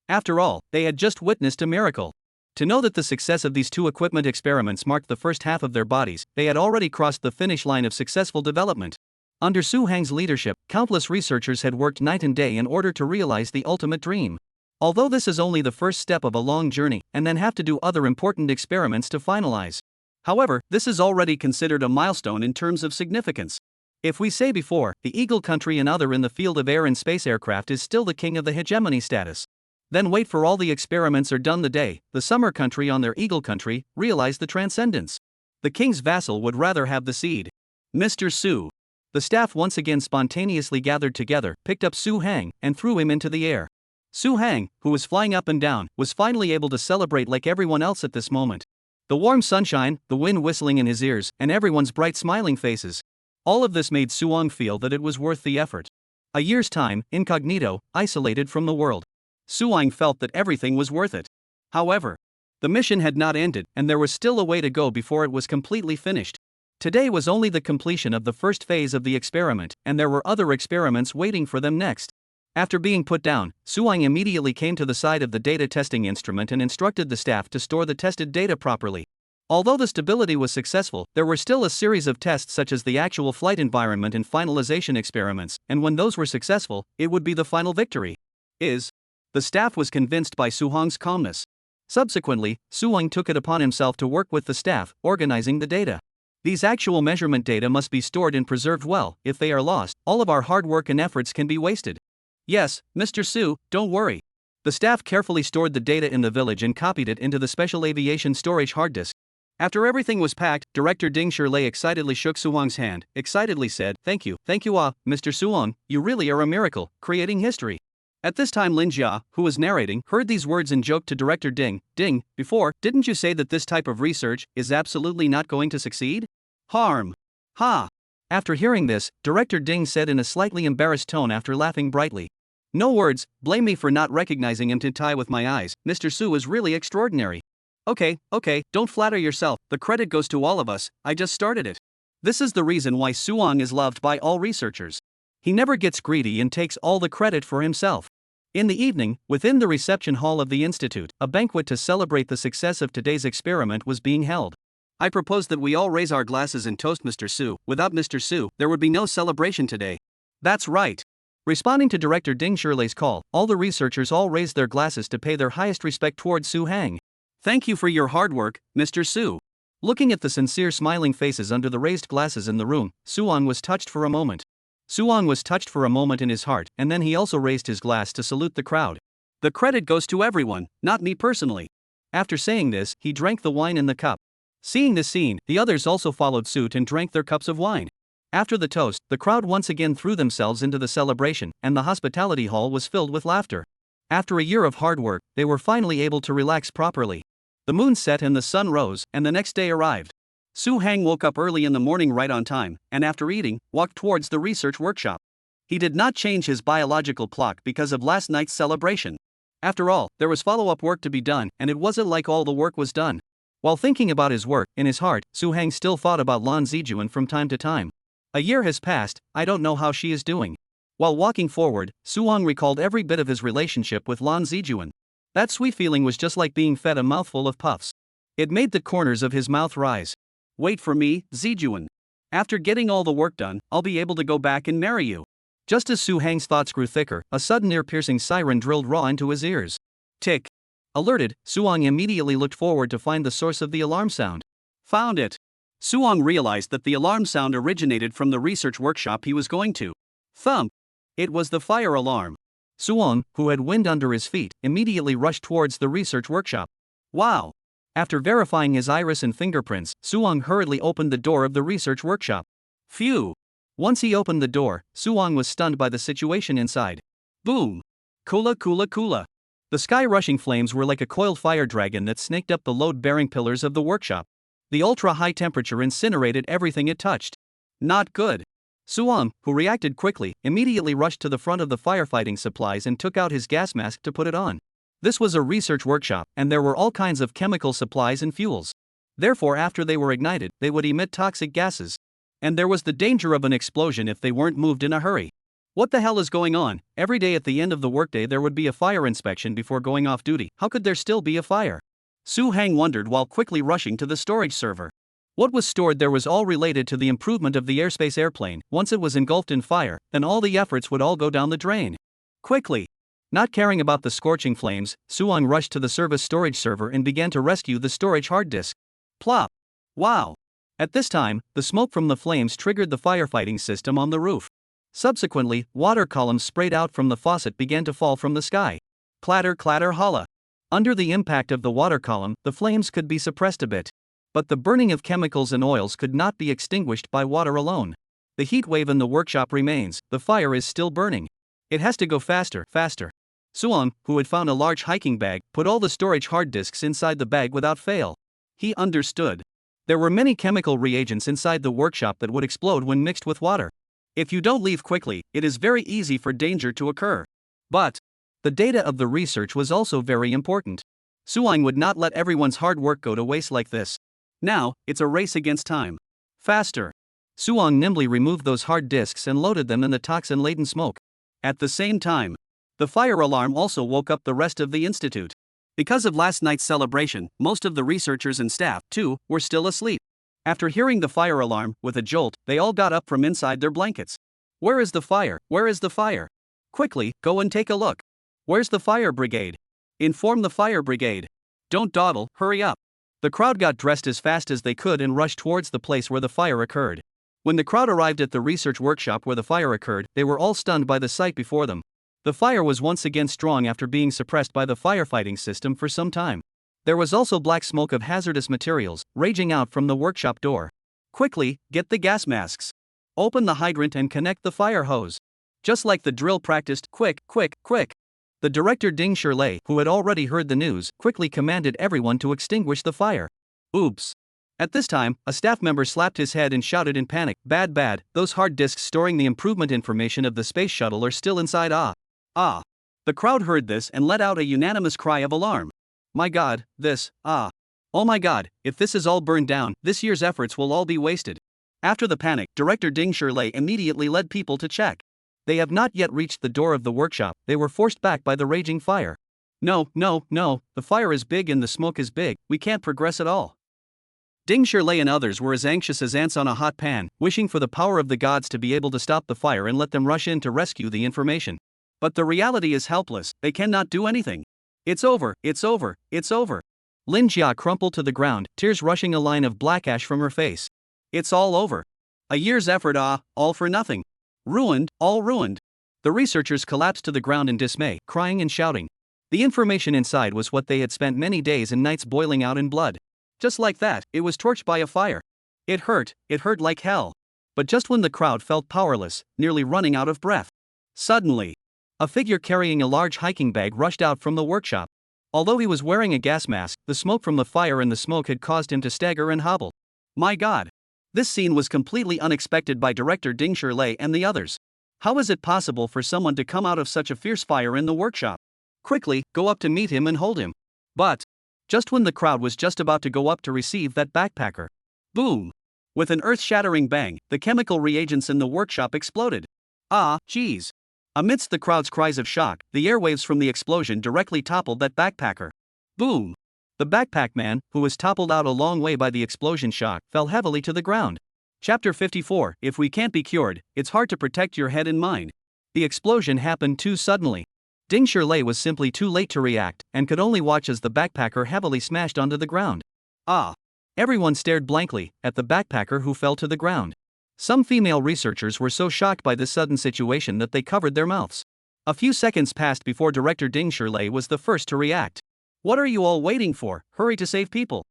After all, they had just witnessed a miracle. To know that the success of these two equipment experiments marked the first half of their bodies, they had already crossed the finish line of successful development. Under Su Hang's leadership, countless researchers had worked night and day in order to realize the ultimate dream. Although this is only the first step of a long journey, and then have to do other important experiments to finalize. However, this is already considered a milestone in terms of significance. If we say before, the Eagle country and other in the field of air and space aircraft is still the king of the hegemony status. Then wait for all the experiments are done the day, the Summer country on their Eagle country, realize the transcendence. The king's vassal would rather have the seed. Mr. Su. The staff once again spontaneously gathered together, picked up Su Hang, and threw him into the air. Su Hang, who was flying up and down, was finally able to celebrate like everyone else at this moment. The warm sunshine, the wind whistling in his ears, and everyone's bright smiling faces. All of this made Suong feel that it was worth the effort. A year's time, incognito, isolated from the world. Suong felt that everything was worth it. However, the mission had not ended, and there was still a way to go before it was completely finished. Today was only the completion of the first phase of the experiment, and there were other experiments waiting for them next. After being put down, Suong immediately came to the side of the data testing instrument and instructed the staff to store the tested data properly. Although the stability was successful, there were still a series of tests such as the actual flight environment and finalization experiments, and when those were successful, it would be the final victory. The staff was convinced by Suong's calmness. Subsequently, Suong took it upon himself to work with the staff, organizing the data. These actual measurement data must be stored and preserved well. If they are lost, all of our hard work and efforts can be wasted. Yes, Mr. Su, don't worry. The staff carefully stored the data in the village and copied it into the special aviation storage hard disk. After everything was packed, Director Ding Shirlei excitedly shook Suong's hand, excitedly said, thank you, Mr. Suong, you really are a miracle, creating history. At this time Lin Jia, who was narrating, heard these words and joked to Director Ding, before, didn't you say that this type of research is absolutely not going to succeed? Harm. Ha! After hearing this, Director Ding said in a slightly embarrassed tone after laughing brightly. No words, blame me for not recognizing him to tie with my eyes, Mr. Su is really extraordinary. Okay, don't flatter yourself, the credit goes to all of us, I just started it. This is the reason why Suong is loved by all researchers. He never gets greedy and takes all the credit for himself. In the evening, within the reception hall of the institute, a banquet to celebrate the success of today's experiment was being held. I propose that we all raise our glasses and toast Mr. Su. Without Mr. Su, there would be no celebration today. That's right. Responding to Director Ding Shirlei's call, all the researchers all raised their glasses to pay their highest respect towards Su Hang. Thank you for your hard work, Mr. Su. Looking at the sincere smiling faces under the raised glasses in the room, Suong was touched for a moment. Suong was touched for a moment in his heart, and then he also raised his glass to salute the crowd. The credit goes to everyone, not me personally. After saying this, he drank the wine in the cup. Seeing this scene, the others also followed suit and drank their cups of wine. After the toast, the crowd once again threw themselves into the celebration, and the hospitality hall was filled with laughter. After a year of hard work, they were finally able to relax properly. The moon set and the sun rose, and the next day arrived. Su Hang woke up early in the morning right on time, and after eating, walked towards the research workshop. He did not change his biological clock because of last night's celebration. After all, there was follow-up work to be done, and it wasn't like all the work was done. While thinking about his work, in his heart, Su Hang still thought about Lan Zijuan from time to time. A year has passed, I don't know how she is doing. While walking forward, Suong recalled every bit of his relationship with Lan Zijuan. That sweet feeling was just like being fed a mouthful of puffs. It made the corners of his mouth rise. Wait for me, Zijuan. After getting all the work done, I'll be able to go back and marry you. Just as Su Hang's thoughts grew thicker, a sudden ear-piercing siren drilled raw into his ears. Tick. Alerted, Suong immediately looked forward to find the source of the alarm sound. Found it. Suong realized that the alarm sound originated from the research workshop he was going to. Thump. It was the fire alarm. Suong, who had wind under his feet, immediately rushed towards the research workshop. Wow! After verifying his iris and fingerprints, Suong hurriedly opened the door of the research workshop. Phew! Once he opened the door, Suong was stunned by the situation inside. Boom! Kula kula kula! The sky-rushing flames were like a coiled fire dragon that snaked up the load-bearing pillars of the workshop. The ultra-high temperature incinerated everything it touched. Not good. Suong, who reacted quickly, immediately rushed to the front of the firefighting supplies and took out his gas mask to put it on. This was a research workshop, and there were all kinds of chemical supplies and fuels. Therefore, after they were ignited, they would emit toxic gases. And there was the danger of an explosion if they weren't moved in a hurry. What the hell is going on? Every day at the end of the workday there would be a fire inspection before going off duty. How could there still be a fire? Su Hang wondered while quickly rushing to the storage server. What was stored there was all related to the improvement of the airspace airplane. Once it was engulfed in fire, then all the efforts would all go down the drain. Quickly! Not caring about the scorching flames, Suong rushed to the service storage server and began to rescue the storage hard disk. Plop! Wow! At this time, the smoke from the flames triggered the firefighting system on the roof. Subsequently, water columns sprayed out from the faucet began to fall from the sky. Clatter clatter holla! Under the impact of the water column, the flames could be suppressed a bit. But the burning of chemicals and oils could not be extinguished by water alone. The heat wave in the workshop remains, the fire is still burning. It has to go faster, faster. Suong, who had found a large hiking bag, put all the storage hard disks inside the bag without fail. He understood. There were many chemical reagents inside the workshop that would explode when mixed with water. If you don't leave quickly, it is very easy for danger to occur. But the data of the research was also very important. Suong would not let everyone's hard work go to waste like this. Now, it's a race against time. Faster! Suong nimbly removed those hard disks and loaded them in the toxin-laden smoke. At the same time, the fire alarm also woke up the rest of the institute. Because of last night's celebration, most of the researchers and staff, too, were still asleep. After hearing the fire alarm, with a jolt, they all got up from inside their blankets. Where is the fire? Where is the fire? Quickly, go and take a look. Where's the fire brigade? Inform the fire brigade. Don't dawdle, hurry up. The crowd got dressed as fast as they could and rushed towards the place where the fire occurred. When the crowd arrived at the research workshop where the fire occurred, they were all stunned by the sight before them. The fire was once again strong after being suppressed by the firefighting system for some time. There was also black smoke of hazardous materials, raging out from the workshop door. Quickly, get the gas masks. Open the hydrant and connect the fire hose. Just like the drill practiced, quick, quick, quick. The director Ding Shirlei, who had already heard the news, quickly commanded everyone to extinguish the fire. Oops. At this time, a staff member slapped his head and shouted in panic, bad bad, those hard disks storing the improvement information of the space shuttle are still inside. Ah. The crowd heard this and let out a unanimous cry of alarm. My god, this. Oh my god, if this is all burned down, this year's efforts will all be wasted. After the panic, Director Ding Shirlei immediately led people to check. They have not yet reached the door of the workshop, they were forced back by the raging fire. No, the fire is big and the smoke is big, we can't progress at all. Ding Shirlei and others were as anxious as ants on a hot pan, wishing for the power of the gods to be able to stop the fire and let them rush in to rescue the information. But the reality is helpless, they cannot do anything. It's over, it's over, it's over. Lin Jia crumpled to the ground, tears rushing a line of black ash from her face. It's all over. A year's effort, all for nothing. Ruined, all ruined. The researchers collapsed to the ground in dismay, crying and shouting. The information inside was what they had spent many days and nights boiling out in blood. Just like that, it was torched by a fire. It hurt like hell. But just when the crowd felt powerless, nearly running out of breath, suddenly, a figure carrying a large hiking bag rushed out from the workshop. Although he was wearing a gas mask, the smoke from the fire and the smoke had caused him to stagger and hobble. My god! This scene was completely unexpected by Director Ding Shirlei and the others. How is it possible for someone to come out of such a fierce fire in the workshop? Quickly, go up to meet him and hold him. But just when the crowd was just about to go up to receive that backpacker, boom! With an earth-shattering bang, the chemical reagents in the workshop exploded. Geez! Amidst the crowd's cries of shock, the airwaves from the explosion directly toppled that backpacker. Boom! The backpack man, who was toppled out a long way by the explosion shock, fell heavily to the ground. Chapter 54. If we can't be cured, it's hard to protect your head and mind. The explosion happened too suddenly. Ding Shirlei was simply too late to react, and could only watch as the backpacker heavily smashed onto the ground. Everyone stared blankly at the backpacker who fell to the ground. Some female researchers were so shocked by this sudden situation that they covered their mouths. A few seconds passed before Director Ding Shirley was the first to react. What are you all waiting for? Hurry to save people.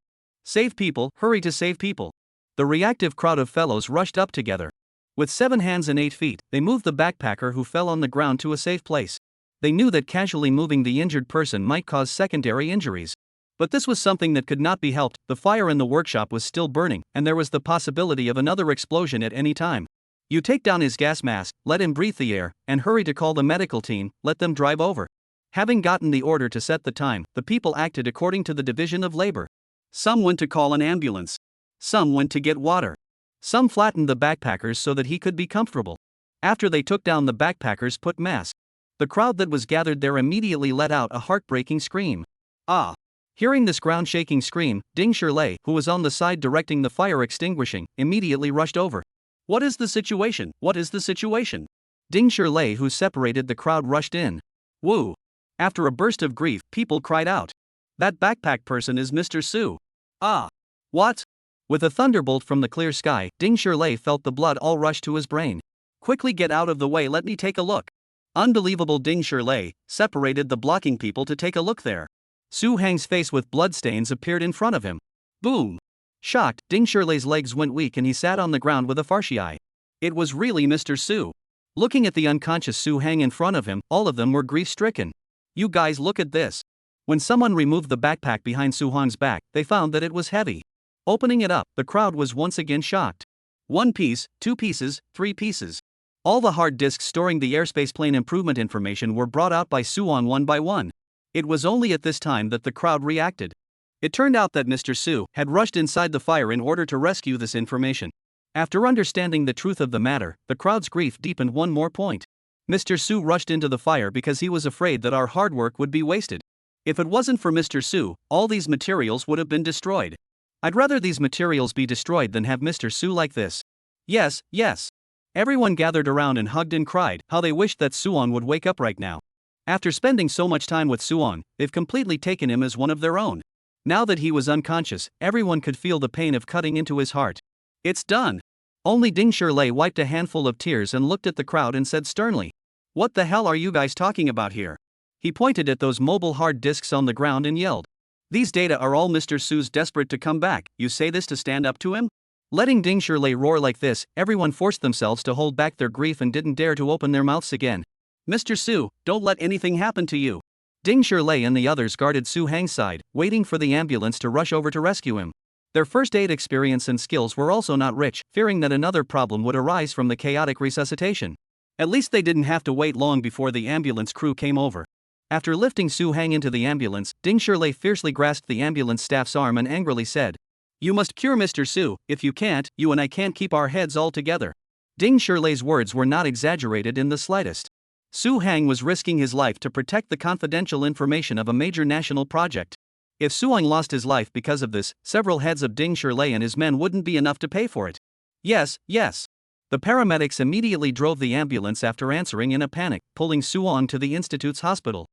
Save people, hurry to save people. The reactive crowd of fellows rushed up together. With 7 hands and 8 feet, they moved the backpacker who fell on the ground to a safe place. They knew that casually moving the injured person might cause secondary injuries. But this was something that could not be helped. The fire in the workshop was still burning, and there was the possibility of another explosion at any time. You take down his gas mask, let him breathe the air, and hurry to call the medical team, let them drive over. Having gotten the order to set the time, the people acted according to the division of labor. Some went to call an ambulance. Some went to get water. Some flattened the backpackers so that he could be comfortable. After they took down the backpackers put mask. The crowd that was gathered there immediately let out a heartbreaking scream. Ah! Hearing this ground-shaking scream, Ding Shirley, who was on the side directing the fire extinguishing, immediately rushed over. What is the situation? What is the situation? Ding Shirley, who separated the crowd, rushed in. Woo! After a burst of grief, people cried out. That backpack person is Mr. Su. Ah! What? With a thunderbolt from the clear sky, Ding Shirley felt the blood all rush to his brain. Quickly get out of the way, let me take a look. Unbelievable. Ding Shirley separated the blocking people to take a look there. Su Hang's face with bloodstains appeared in front of him. Boom! Shocked, Ding Shirley's legs went weak and he sat on the ground with a farshy eye. It was really Mr. Su. Looking at the unconscious Su Hang in front of him, all of them were grief-stricken. You guys, look at this. When someone removed the backpack behind Su Hang's back, they found that it was heavy. Opening it up, the crowd was once again shocked. 1 piece, 2 pieces, 3 pieces. All the hard disks storing the airspace plane improvement information were brought out by Su Hang one by one. It was only at this time that the crowd reacted. It turned out that Mr. Su had rushed inside the fire in order to rescue this information. After understanding the truth of the matter, the crowd's grief deepened one more point. Mr. Su rushed into the fire because he was afraid that our hard work would be wasted. If it wasn't for Mr. Su, all these materials would have been destroyed. I'd rather these materials be destroyed than have Mr. Su like this. Yes, yes. Everyone gathered around and hugged and cried how they wished that Suong would wake up right now. After spending so much time with Suong, they've completely taken him as one of their own. Now that he was unconscious, everyone could feel the pain of cutting into his heart. It's done. Only Ding Shirley wiped a handful of tears and looked at the crowd and said sternly, "What the hell are you guys talking about here?" He pointed at those mobile hard disks on the ground and yelled, "These data are all Mr. Su's desperate to come back. You say this to stand up to him?" Letting Ding Shirley roar like this, everyone forced themselves to hold back their grief and didn't dare to open their mouths again. "Mr. Su, don't let anything happen to you." Ding Shirley and the others guarded Su Hang's side, waiting for the ambulance to rush over to rescue him. Their first aid experience and skills were also not rich, fearing that another problem would arise from the chaotic resuscitation. At least they didn't have to wait long before the ambulance crew came over. After lifting Su Hang into the ambulance, Ding Shirley fiercely grasped the ambulance staff's arm and angrily said, "You must cure Mr. Su. If you can't, you and I can't keep our heads all together." Ding Shirley's words were not exaggerated in the slightest. Su Hang was risking his life to protect the confidential information of a major national project. If Su Hang lost his life because of this, several heads of Ding Shirley and his men wouldn't be enough to pay for it. Yes, yes. The paramedics immediately drove the ambulance after answering in a panic, pulling Su Hang to the Institute's hospital.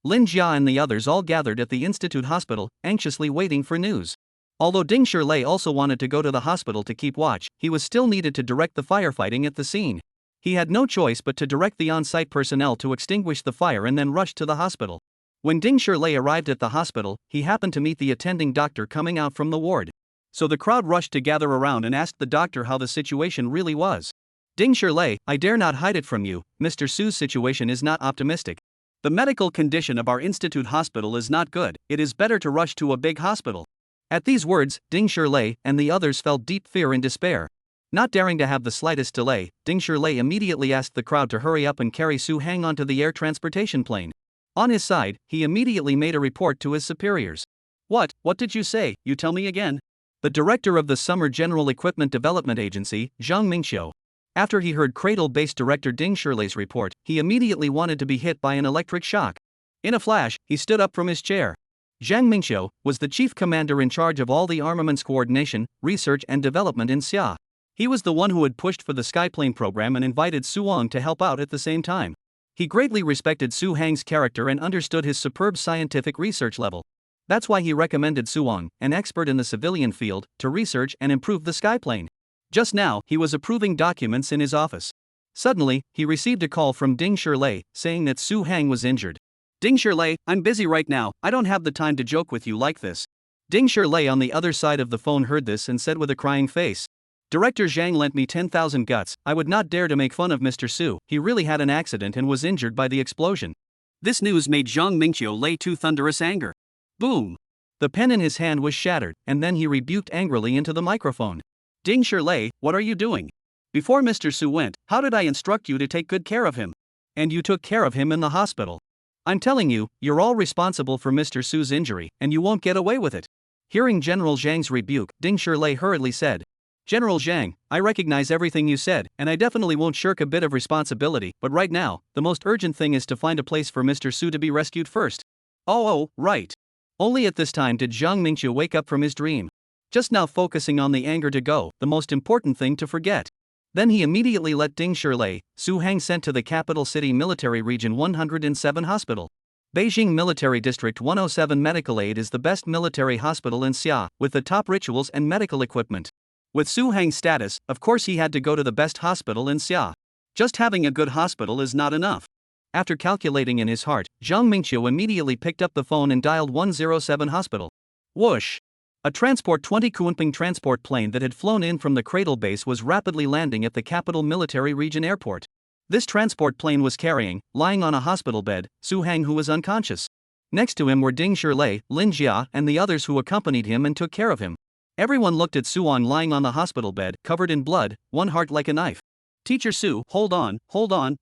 Lin Jia and the others all gathered at the Institute hospital, anxiously waiting for news. Although Ding Shirley also wanted to go to the hospital to keep watch, he was still needed to direct the firefighting at the scene. He had no choice but to direct the on-site personnel to extinguish the fire and then rush to the hospital. When Ding Shirley arrived at the hospital, he happened to meet the attending doctor coming out from the ward. So the crowd rushed to gather around and asked the doctor how the situation really was. Ding Shirley, I dare not hide it from you, Mr. Su's situation is not optimistic. The medical condition of our institute hospital is not good, it is better to rush to a big hospital. At these words, Ding Shirley and the others felt deep fear and despair. Not daring to have the slightest delay, Ding Shirley immediately asked the crowd to hurry up and carry Su Hang onto the air transportation plane. On his side, he immediately made a report to his superiors. What did you say? You tell me again? The director of the Summer General Equipment Development Agency, Zhang Mingxiu. After he heard cradle-based director Ding Shirley's report, he immediately wanted to be hit by an electric shock. In a flash, he stood up from his chair. Zhang Mingxiu was the chief commander in charge of all the armaments coordination, research and development in Xia. He was the one who had pushed for the Skyplane program and invited Su Hang to help out at the same time. He greatly respected Su Hang's character and understood his superb scientific research level. That's why he recommended Su Hang, an expert in the civilian field, to research and improve the Skyplane. Just now, he was approving documents in his office. Suddenly, he received a call from Ding Shirlei, saying that Su Hang was injured. Ding Shirlei, I'm busy right now, I don't have the time to joke with you like this. Ding Shirlei on the other side of the phone heard this and said with a crying face, Director Zhang lent me 10,000 guts, I would not dare to make fun of Mr. Su, he really had an accident and was injured by the explosion. This news made Zhang Mingqiu lay to thunderous anger. Boom! The pen in his hand was shattered, and then he rebuked angrily into the microphone. Ding Shirlei, what are you doing? Before Mr. Su went, how did I instruct you to take good care of him? And you took care of him in the hospital. I'm telling you, you're all responsible for Mr. Su's injury, and you won't get away with it. Hearing General Zhang's rebuke, Ding Shirlei hurriedly said, General Zhang, I recognize everything you said, and I definitely won't shirk a bit of responsibility, but right now, the most urgent thing is to find a place for Mr. Su to be rescued first. Oh, right. Only at this time did Zhang Mingqiu wake up from his dream. Just now focusing on the anger to go, the most important thing to forget. Then he immediately let Ding Shirlei, Su Hang sent to the capital city military region 107 hospital. Beijing Military District 107 Medical Aid is the best military hospital in Xia, with the top rituals and medical equipment. With Su Hang's status, of course he had to go to the best hospital in Xia. Just having a good hospital is not enough. After calculating in his heart, Zhang Mingqiu immediately picked up the phone and dialed 107 hospital. Whoosh! A Transport 20 Kunping transport plane that had flown in from the Cradle base was rapidly landing at the capital military region airport. This transport plane was carrying, lying on a hospital bed, Su Hang, who was unconscious. Next to him were Ding Shirlei, Lin Jia, and the others who accompanied him and took care of him. Everyone looked at Su Hang lying on the hospital bed, covered in blood, one heart like a knife. Teacher Su, hold on,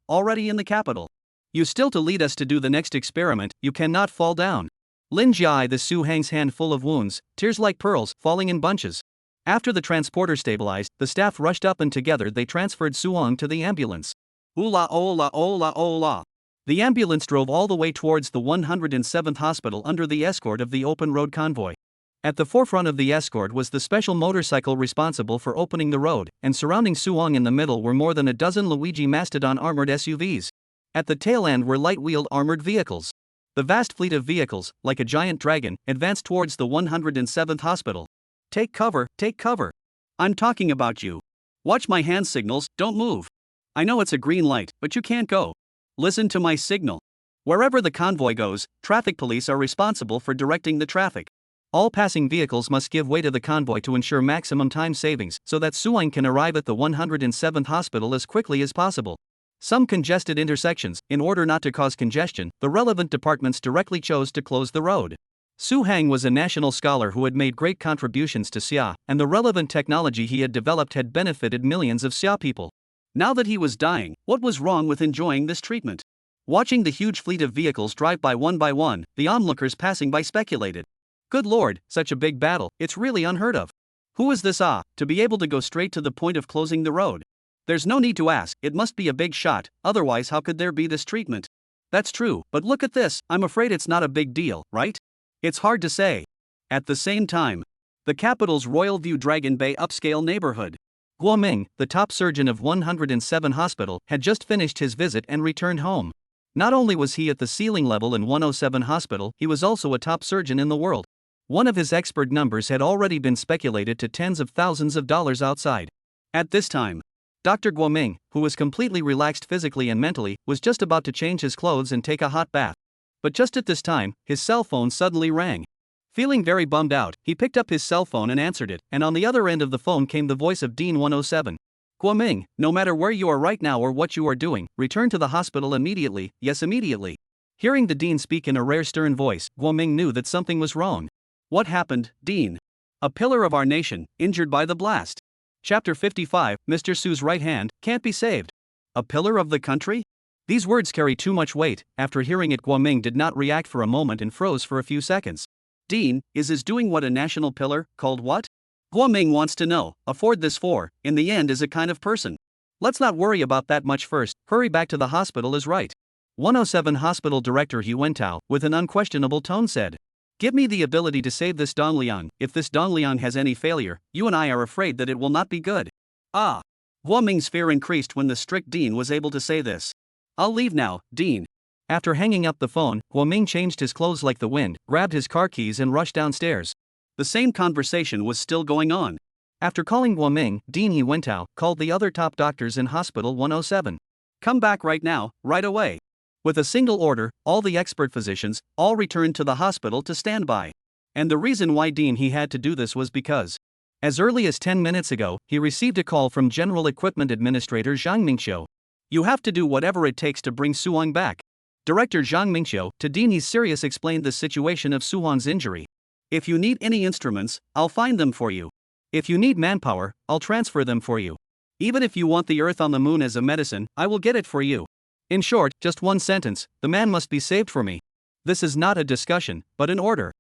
already in the capital. You still to lead us to do the next experiment, you cannot fall down. Lin Jia eyed the Su Hang's hand full of wounds, tears like pearls, falling in bunches. After the transporter stabilized, the staff rushed up and together they transferred Su Hang to the ambulance. Ola ola ola ola. The ambulance drove all the way towards the 107th hospital under the escort of the open road convoy. At the forefront of the escort was the special motorcycle responsible for opening the road, and surrounding Su Hang in the middle were more than a dozen Luigi Mastodon armored SUVs. At the tail end were light-wheeled armored vehicles. The vast fleet of vehicles, like a giant dragon, advanced towards the 107th hospital. Take cover, take cover. I'm talking about you. Watch my hand signals, don't move. I know it's a green light, but you can't go. Listen to my signal. Wherever the convoy goes, traffic police are responsible for directing the traffic. All passing vehicles must give way to the convoy to ensure maximum time savings so that Su Hang can arrive at the 107th hospital as quickly as possible. Some congested intersections, in order not to cause congestion, the relevant departments directly chose to close the road. Su Hang was a national scholar who had made great contributions to Xia, and the relevant technology he had developed had benefited millions of Xia people. Now that he was dying, what was wrong with enjoying this treatment? Watching the huge fleet of vehicles drive by one, the onlookers passing by speculated. Good lord, such a big battle, it's really unheard of. Who is this to be able to go straight to the point of closing the road? There's no need to ask, it must be a big shot, otherwise how could there be this treatment? That's true, but look at this, I'm afraid it's not a big deal, right? It's hard to say. At the same time, the capital's Royal View Dragon Bay upscale neighborhood. Guoming, the top surgeon of 107 Hospital, had just finished his visit and returned home. Not only was he at the ceiling level in 107 Hospital, he was also a top surgeon in the world. One of his expert numbers had already been speculated to tens of thousands of dollars outside. At this time, Dr. Guoming, who was completely relaxed physically and mentally, was just about to change his clothes and take a hot bath. But just at this time, his cell phone suddenly rang. Feeling very bummed out, he picked up his cell phone and answered it, and on the other end of the phone came the voice of Dean 107. Guoming, no matter where you are right now or what you are doing, return to the hospital immediately, yes immediately. Hearing the Dean speak in a rare stern voice, Guoming knew that something was wrong. What happened, Dean? A pillar of our nation, injured by the blast. Chapter 55, Mr. Su's right hand, can't be saved. A pillar of the country? These words carry too much weight. After hearing it, Guoming did not react for a moment and froze for a few seconds. Dean, is doing what a national pillar, called what? Guoming wants to know, afford this for, in the end is a kind of person. Let's not worry about that much first, hurry back to the hospital is right. 107 Hospital Director Hu Wentao, with an unquestionable tone said. Give me the ability to save this Dongliang, if this Dongliang has any failure, you and I are afraid that it will not be good. Guoming's fear increased when the strict Dean was able to say this. I'll leave now, Dean. After hanging up the phone, Guoming changed his clothes like the wind, grabbed his car keys and rushed downstairs. The same conversation was still going on. After calling Guoming, Dean He Wentao called the other top doctors in Hospital 107. Come back right now, right away. With a single order, all the expert physicians all returned to the hospital to stand by. And the reason why Dean he had to do this was because, as early as 10 minutes ago, he received a call from General Equipment Administrator Zhang Mingqiu. You have to do whatever it takes to bring Suong back. Director Zhang Mingqiu to Dean he serious explained the situation of Suong's injury. If you need any instruments, I'll find them for you. If you need manpower, I'll transfer them for you. Even if you want the earth on the moon as a medicine, I will get it for you. In short, just one sentence, the man must be saved for me. This is not a discussion, but an order.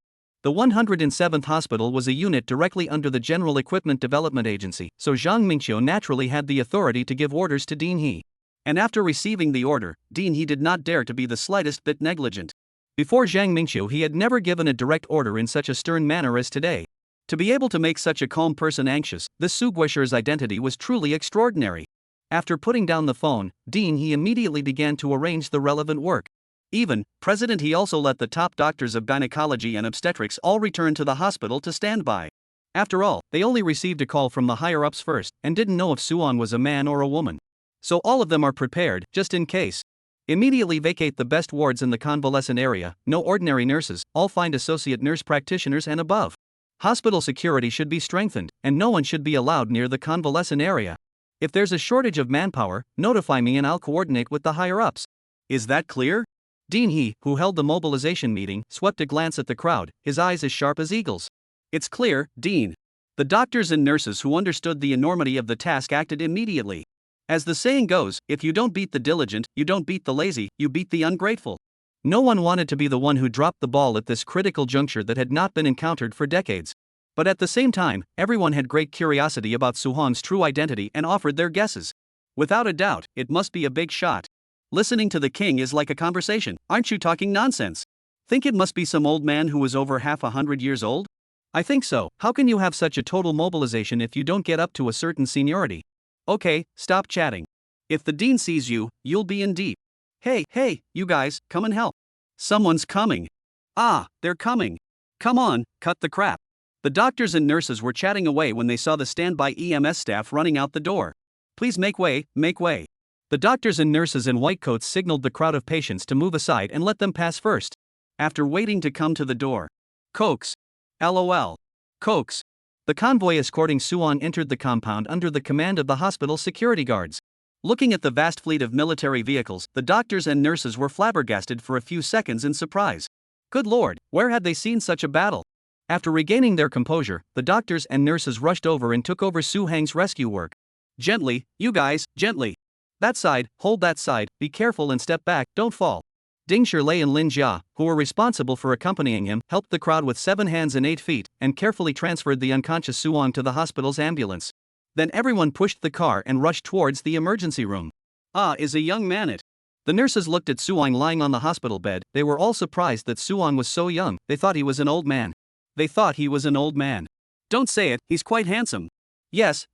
The 107th hospital was a unit directly under the General Equipment Development Agency, so Zhang Mingqiu naturally had the authority to give orders to Dean He. And after receiving the order, Dean He did not dare to be the slightest bit negligent. Before Zhang Mingqiu he had never given a direct order in such a stern manner as today. To be able to make such a calm person anxious, this Su Guisher's identity was truly extraordinary. After putting down the phone, Dean he immediately began to arrange the relevant work. Even, President he also let the top doctors of gynecology and obstetrics all return to the hospital to stand by. After all, they only received a call from the higher-ups first, and didn't know if Suong was a man or a woman. So all of them are prepared, just in case. Immediately vacate the best wards in the convalescent area, no ordinary nurses, all find associate nurse practitioners and above. Hospital security should be strengthened, and no one should be allowed near the convalescent area. If there's a shortage of manpower, notify me and I'll coordinate with the higher-ups. Is that clear? Dean He, who held the mobilization meeting, swept a glance at the crowd, his eyes as sharp as eagles. It's clear, Dean. The doctors and nurses who understood the enormity of the task acted immediately. As the saying goes, if you don't beat the diligent, you don't beat the lazy, you beat the ungrateful. No one wanted to be the one who dropped the ball at this critical juncture that had not been encountered for decades. But at the same time, everyone had great curiosity about Suhong's true identity and offered their guesses. Without a doubt, it must be a big shot. Listening to the king is like a conversation, aren't you talking nonsense? Think it must be some old man who was over 100 years old? I think so. How can you have such a total mobilization if you don't get up to a certain seniority? Okay, stop chatting. If the dean sees you, you'll be in deep. Hey, you guys, come and help. Someone's coming. Ah, they're coming. Come on, cut the crap. The doctors and nurses were chatting away when they saw the standby EMS staff running out the door. Please make way, make way. The doctors and nurses in white coats signaled the crowd of patients to move aside and let them pass first. After waiting to come to the door. Coax. LOL. Coax. The convoy escorting Suong entered the compound under the command of the hospital security guards. Looking at the vast fleet of military vehicles, the doctors and nurses were flabbergasted for a few seconds in surprise. Good lord, where had they seen such a battle? After regaining their composure, the doctors and nurses rushed over and took over Su Hang's rescue work. Gently, you guys, gently. That side, hold that side, be careful and step back, don't fall. Ding Shirlei and Lin Jia, who were responsible for accompanying him, helped the crowd with 7 hands and 8 feet, and carefully transferred the unconscious Suong to the hospital's ambulance. Then everyone pushed the car and rushed towards the emergency room. Ah, is a young man it? The nurses looked at Suong lying on the hospital bed. They were all surprised that Suong was so young. They thought he was an old man. Don't say it, he's quite handsome. Yes.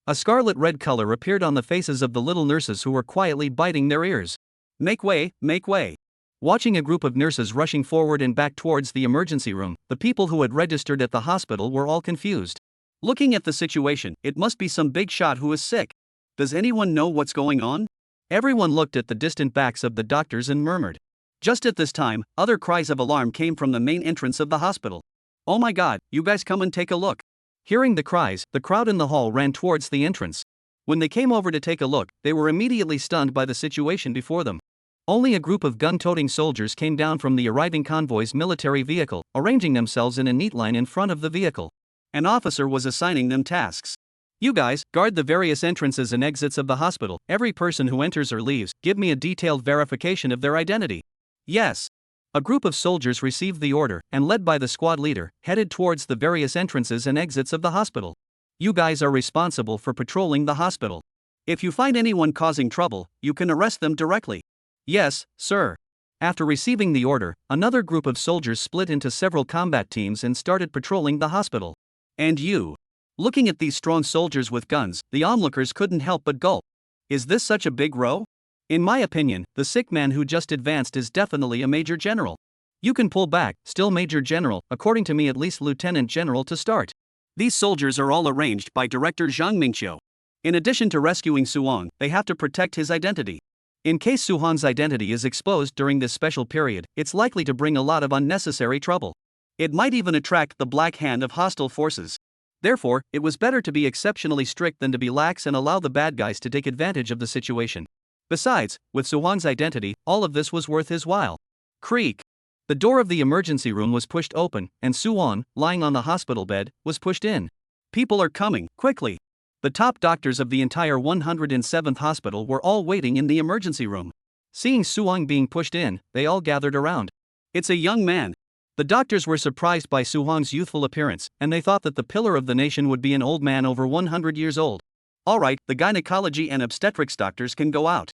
A scarlet red color appeared on the faces of the little nurses who were quietly biting their ears. Make way, make way. Watching a group of nurses rushing forward and back towards the emergency room, the people who had registered at the hospital were all confused. Looking at the situation, it must be some big shot who is sick. Does anyone know what's going on? Everyone looked at the distant backs of the doctors and murmured. Just at this time, other cries of alarm came from the main entrance of the hospital. Oh my god, you guys come and take a look. Hearing the cries, the crowd in the hall ran towards the entrance. When they came over to take a look, they were immediately stunned by the situation before them. Only a group of gun-toting soldiers came down from the arriving convoy's military vehicle, arranging themselves in a neat line in front of the vehicle. An officer was assigning them tasks. You guys, guard the various entrances and exits of the hospital. Every person who enters or leaves, give me a detailed verification of their identity. Yes. A group of soldiers received the order, and led by the squad leader, headed towards the various entrances and exits of the hospital. You guys are responsible for patrolling the hospital. If you find anyone causing trouble, you can arrest them directly. Yes, sir. After receiving the order, another group of soldiers split into several combat teams and started patrolling the hospital. And you? Looking at these strong soldiers with guns, the onlookers couldn't help but gulp. Is this such a big row? In my opinion, the sick man who just advanced is definitely a major general. You can pull back, still major general, according to me at least lieutenant general to start. These soldiers are all arranged by Director Zhang Mingqiu. In addition to rescuing Suong, they have to protect his identity. In case Suhong's identity is exposed during this special period, it's likely to bring a lot of unnecessary trouble. It might even attract the black hand of hostile forces. Therefore, it was better to be exceptionally strict than to be lax and allow the bad guys to take advantage of the situation. Besides, with Suhong's identity, all of this was worth his while. Creak. The door of the emergency room was pushed open, and Suong, lying on the hospital bed, was pushed in. People are coming, quickly. The top doctors of the entire 107th hospital were all waiting in the emergency room. Seeing Suong being pushed in, they all gathered around. It's a young man. The doctors were surprised by Suhong's youthful appearance, and they thought that the pillar of the nation would be an old man over 100 years old. Alright, the gynecology and obstetrics doctors can go out.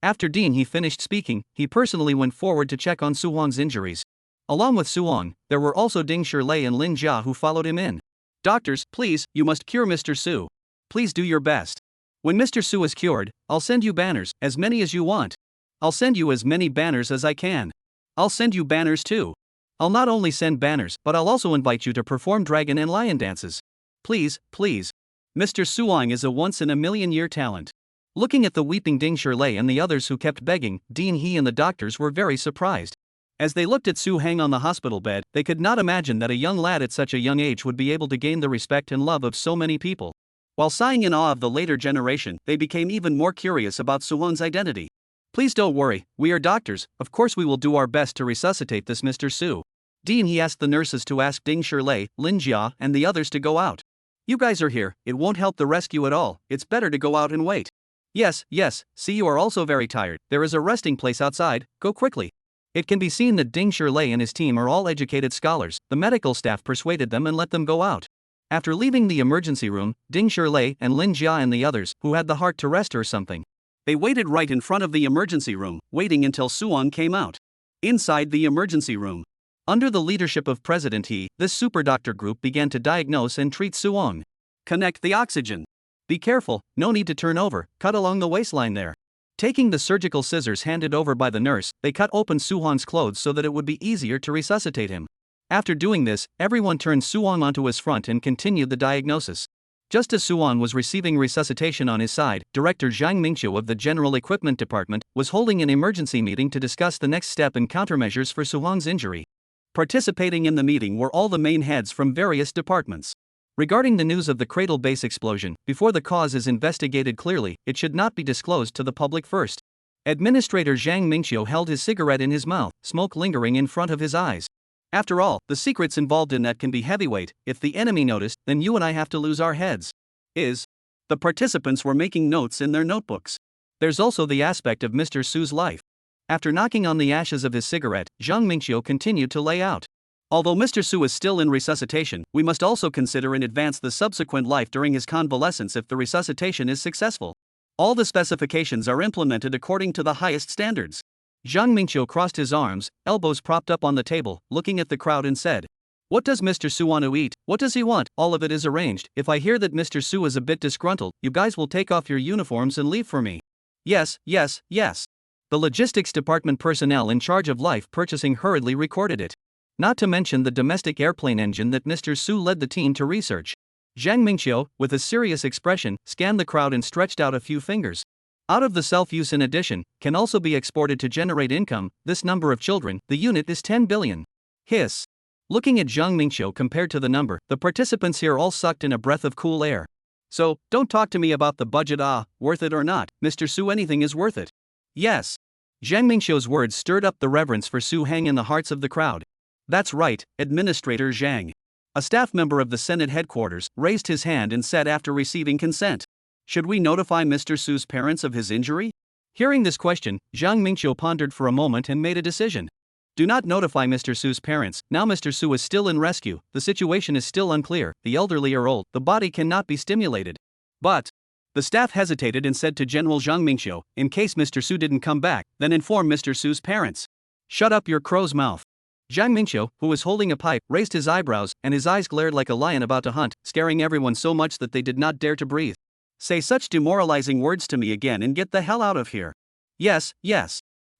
After Dean he finished speaking, he personally went forward to check on Suhong's injuries. Along with Suong, there were also Ding Shirlei and Lin Jia who followed him in. Doctors, please, you must cure Mr. Su. Please do your best. When Mr. Su is cured, I'll send you banners, as many as you want. I'll send you as many banners as I can. I'll send you banners too. I'll not only send banners, but I'll also invite you to perform dragon and lion dances. Please, please. Mr. Suong is a once-in-a-million-year talent. Looking at the weeping Ding Shirlei and the others who kept begging, Dean He and the doctors were very surprised. As they looked at Su hang on the hospital bed, they could not imagine that a young lad at such a young age would be able to gain the respect and love of so many people. While sighing in awe of the later generation, they became even more curious about Suong's identity. Please don't worry, we are doctors, of course we will do our best to resuscitate this Mr. Su. Dean He asked the nurses to ask Ding Shirlei, Lin Jia, and the others to go out. You guys are here, it won't help the rescue at all, it's better to go out and wait. Yes, see you are also very tired, there is a resting place outside, go quickly. It can be seen that Ding Shirlei and his team are all educated scholars, the medical staff persuaded them and let them go out. After leaving the emergency room, Ding Shirlei and Lin Jia and the others, who had the heart to rest or something, they waited right in front of the emergency room, waiting until Suong came out. Inside the emergency room, under the leadership of President He, this super doctor group began to diagnose and treat Suong. Connect the oxygen. Be careful, no need to turn over, cut along the waistline there. Taking the surgical scissors handed over by the nurse, they cut open Suong's clothes so that it would be easier to resuscitate him. After doing this, everyone turned Suong onto his front and continued the diagnosis. Just as Suong was receiving resuscitation on his side, Director Zhang Mingqiu of the General Equipment Department was holding an emergency meeting to discuss the next step in countermeasures for Suong's injury. Participating in the meeting were all the main heads from various departments. Regarding the news of the Cradle Base explosion, before the cause is investigated clearly, it should not be disclosed to the public first. Administrator Zhang Mingqiu held his cigarette in his mouth, smoke lingering in front of his eyes. After all, the secrets involved in that can be heavyweight. If the enemy noticed, then you and I have to lose our heads. The participants were making notes in their notebooks. There's also the aspect of Mr. Su's life. After knocking on the ashes of his cigarette, Zhang Mingqiu continued to lay out. Although Mr. Su is still in resuscitation, we must also consider in advance the subsequent life during his convalescence if the resuscitation is successful. All the specifications are implemented according to the highest standards. Zhang Mingqiu crossed his arms, elbows propped up on the table, looking at the crowd and said, "What does Mr. Su want to eat? What does he want? All of it is arranged. If I hear that Mr. Su is a bit disgruntled, you guys will take off your uniforms and leave for me." Yes. The logistics department personnel in charge of life purchasing hurriedly recorded it. Not to mention the domestic airplane engine that Mr. Su led the team to research. Zhang Mingqiu, with a serious expression, scanned the crowd and stretched out a few fingers. Out of the self-use in addition, can also be exported to generate income. This number of children, the unit is 10 billion. Hiss. Looking at Zhang Mingqiu compared to the number, the participants here all sucked in a breath of cool air. So, don't talk to me about the budget. Worth it or not, Mr. Su, anything is worth it. Yes. Zhang Mingqiu's words stirred up the reverence for Su Hang in the hearts of the crowd. That's right, Administrator Zhang. A staff member of the Senate headquarters raised his hand and said after receiving consent, "Should we notify Mr. Su's parents of his injury?" Hearing this question, Zhang Mingqiu pondered for a moment and made a decision. Do not notify Mr. Su's parents. Now Mr. Su is still in rescue, the situation is still unclear, the elderly are old, the body cannot be stimulated. But the staff hesitated and said to General Zhang Mingqiu, "In case Mr. Su didn't come back, then inform Mr. Su's parents." Shut up your crow's mouth. Zhang Mingqiu, who was holding a pipe, raised his eyebrows, and his eyes glared like a lion about to hunt, scaring everyone so much that they did not dare to breathe. Say such demoralizing words to me again and get the hell out of here. Yes.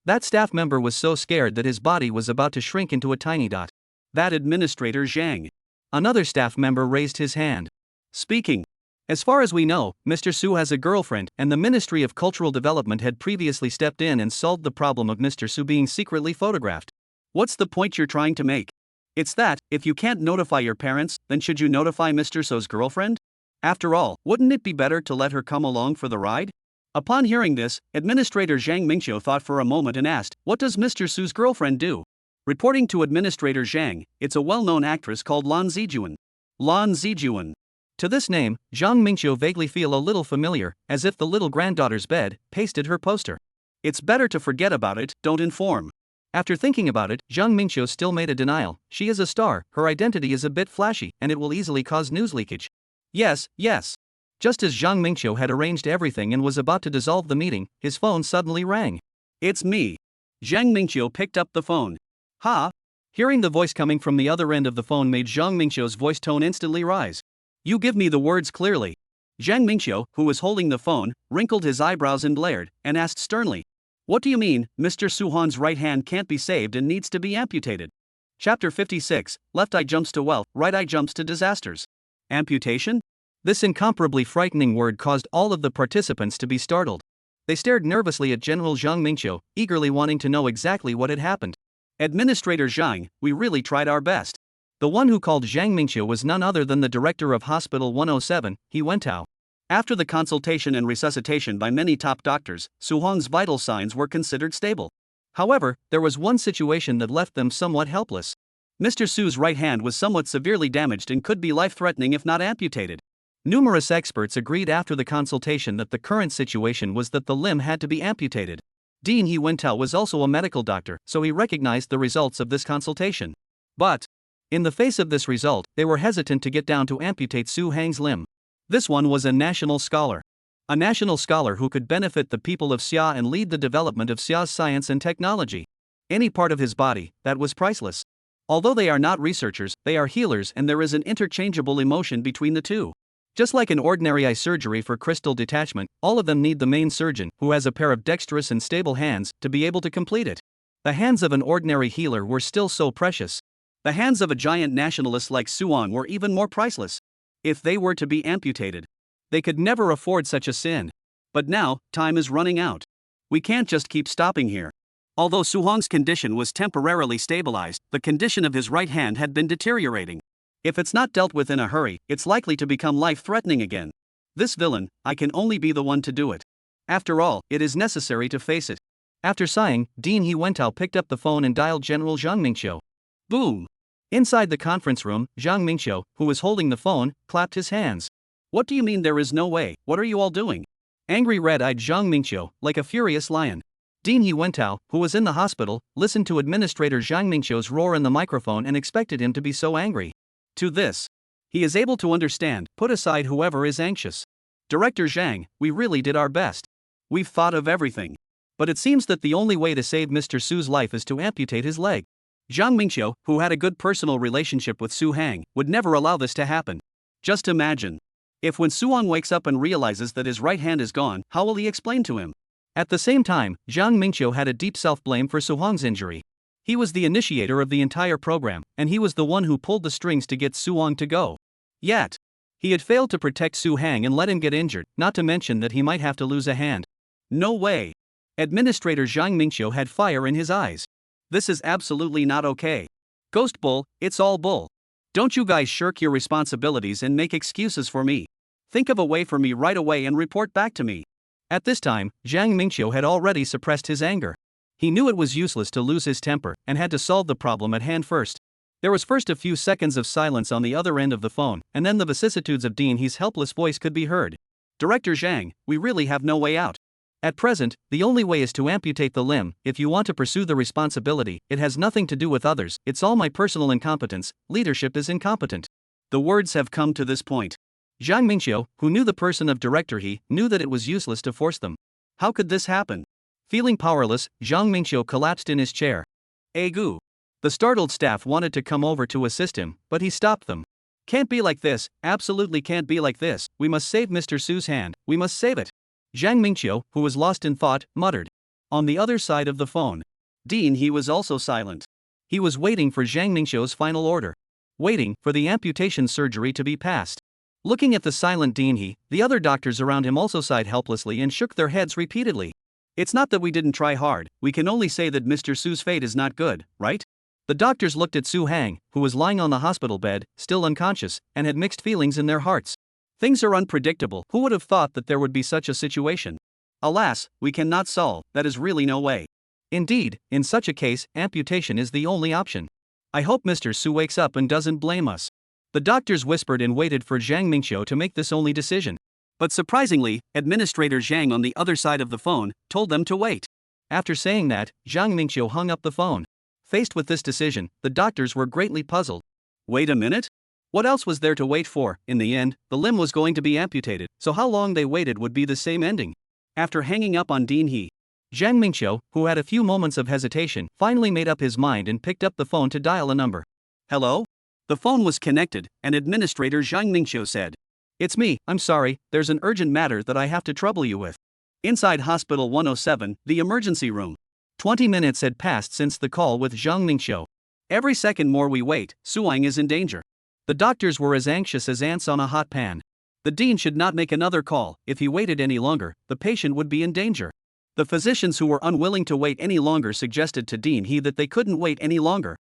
That staff member was so scared that his body was about to shrink into a tiny dot. That Administrator Zhang. Another staff member raised his hand. Speaking. As far as we know, Mr. Su has a girlfriend, and the Ministry of Cultural Development had previously stepped in and solved the problem of Mr. Su being secretly photographed. What's the point you're trying to make? It's that, if you can't notify your parents, then should you notify Mr. So's girlfriend? After all, wouldn't it be better to let her come along for the ride? Upon hearing this, Administrator Zhang Mingqiu thought for a moment and asked, "What does Mr. Su's girlfriend do?" Reporting to Administrator Zhang, it's a well-known actress called Lan Zijuan. Lan Zijuan. To this name, Zhang Mingqiu vaguely feel a little familiar, as if the little granddaughter's bed pasted her poster. It's better to forget about it, don't inform. After thinking about it, Zhang Mingqiu still made a denial. She is a star, her identity is a bit flashy, and it will easily cause news leakage. Yes, yes. Just as Zhang Mingqiu had arranged everything and was about to dissolve the meeting, his phone suddenly rang. It's me. Zhang Mingqiu picked up the phone. Ha! Hearing the voice coming from the other end of the phone made Zhang Mingqiu's voice tone instantly rise. You give me the words clearly. Zhang Mingqiu, who was holding the phone, wrinkled his eyebrows and blared, and asked sternly. What do you mean, Mr. Suhan's right hand can't be saved and needs to be amputated? Chapter 56, Left eye jumps to wealth, right eye jumps to disasters. Amputation? This incomparably frightening word caused all of the participants to be startled. They stared nervously at General Zhang Mingqiu, eagerly wanting to know exactly what had happened. Administrator Zhang, we really tried our best. The one who called Zhang Mingqiu was none other than the director of Hospital 107, He Wentao. After the consultation and resuscitation by many top doctors, Su Hong's vital signs were considered stable. However, there was one situation that left them somewhat helpless. Mr. Su's right hand was somewhat severely damaged and could be life-threatening if not amputated. Numerous experts agreed after the consultation that the current situation was that the limb had to be amputated. Dean He Wentao was also a medical doctor, so he recognized the results of this consultation. But, in the face of this result, they were hesitant to get down to amputate Su Hang's limb. This one was a national scholar. A national scholar who could benefit the people of Xia and lead the development of Xia's science and technology. Any part of his body, that was priceless. Although they are not researchers, they are healers, and there is an interchangeable emotion between the two. Just like an ordinary eye surgery for crystal detachment, all of them need the main surgeon, who has a pair of dexterous and stable hands, to be able to complete it. The hands of an ordinary healer were still so precious. The hands of a giant nationalist like Suong were even more priceless. If they were to be amputated, they could never afford such a sin. But now, time is running out. We can't just keep stopping here. Although Su Hong's condition was temporarily stabilized, the condition of his right hand had been deteriorating. If it's not dealt with in a hurry, it's likely to become life-threatening again. This villain, I can only be the one to do it. After all, it is necessary to face it. After sighing, Dean He Wentao picked up the phone and dialed General Zhang Mingqiu. Boom! Inside the conference room, Zhang Mingqiu, who was holding the phone, clapped his hands. What do you mean there is no way? What are you all doing? Angry red-eyed Zhang Mingqiu, like a furious lion. Dean He Wentao, who was in the hospital, listened to Administrator Zhang Mingqiu's roar in the microphone and expected him to be so angry. To this, he is able to understand, put aside whoever is anxious. Director Zhang, we really did our best. We've thought of everything. But it seems that the only way to save Mr. Su's life is to amputate his leg. Zhang Mingqiu, who had a good personal relationship with Su Hang, would never allow this to happen. Just imagine. If when Suong wakes up and realizes that his right hand is gone, how will he explain to him? At the same time, Zhang Mingqiu had a deep self-blame for Su Hong's injury. He was the initiator of the entire program, and he was the one who pulled the strings to get Su Hong to go. Yet, he had failed to protect Su Hang and let him get injured, not to mention that he might have to lose a hand. No way. Administrator Zhang Mingqiu had fire in his eyes. This is absolutely not okay. Ghost bull, it's all bull. Don't you guys shirk your responsibilities and make excuses for me. Think of a way for me right away and report back to me. At this time, Zhang Mingqiu had already suppressed his anger. He knew it was useless to lose his temper and had to solve the problem at hand first. There was first a few seconds of silence on the other end of the phone, and then the vicissitudes of Dean He's helpless voice could be heard. Director Zhang, we really have no way out. At present, the only way is to amputate the limb. If you want to pursue the responsibility, it has nothing to do with others, it's all my personal incompetence, leadership is incompetent. The words have come to this point. Zhang Mingqiu, who knew the person of Director He, knew that it was useless to force them. How could this happen? Feeling powerless, Zhang Mingqiu collapsed in his chair. Agu. The startled staff wanted to come over to assist him, but he stopped them. Can't be like this, absolutely can't be like this, we must save Mr. Su's hand, we must save it. Zhang Mingqiu, who was lost in thought, muttered. On the other side of the phone, Dean He was also silent. He was waiting for Zhang Mingqiu's final order. Waiting for the amputation surgery to be passed. Looking at the silent Dean, the other doctors around him also sighed helplessly and shook their heads repeatedly. It's not that we didn't try hard, we can only say that Mr. Su's fate is not good, right? The doctors looked at Su Hang, who was lying on the hospital bed, still unconscious, and had mixed feelings in their hearts. Things are unpredictable, who would have thought that there would be such a situation? Alas, we cannot solve, that is really no way. Indeed, in such a case, amputation is the only option. I hope Mr. Su wakes up and doesn't blame us. The doctors whispered and waited for Zhang Mingqiu to make this only decision. But surprisingly, Administrator Zhang on the other side of the phone told them to wait. After saying that, Zhang Mingqiu hung up the phone. Faced with this decision, the doctors were greatly puzzled. Wait a minute? What else was there to wait for? In the end, the limb was going to be amputated, so how long they waited would be the same ending. After hanging up on Dean He, Zhang Mingqiu, who had a few moments of hesitation, finally made up his mind and picked up the phone to dial a number. Hello? The phone was connected, and Administrator Zhang Mingqiu said, It's me, I'm sorry, there's an urgent matter that I have to trouble you with. Inside Hospital 107, the emergency room. 20 minutes had passed since the call with Zhang Mingqiu. Every second more we wait, Suang is in danger. The doctors were as anxious as ants on a hot pan. The dean should not make another call. If he waited any longer, the patient would be in danger. The physicians who were unwilling to wait any longer suggested to Dean He that they couldn't wait any longer.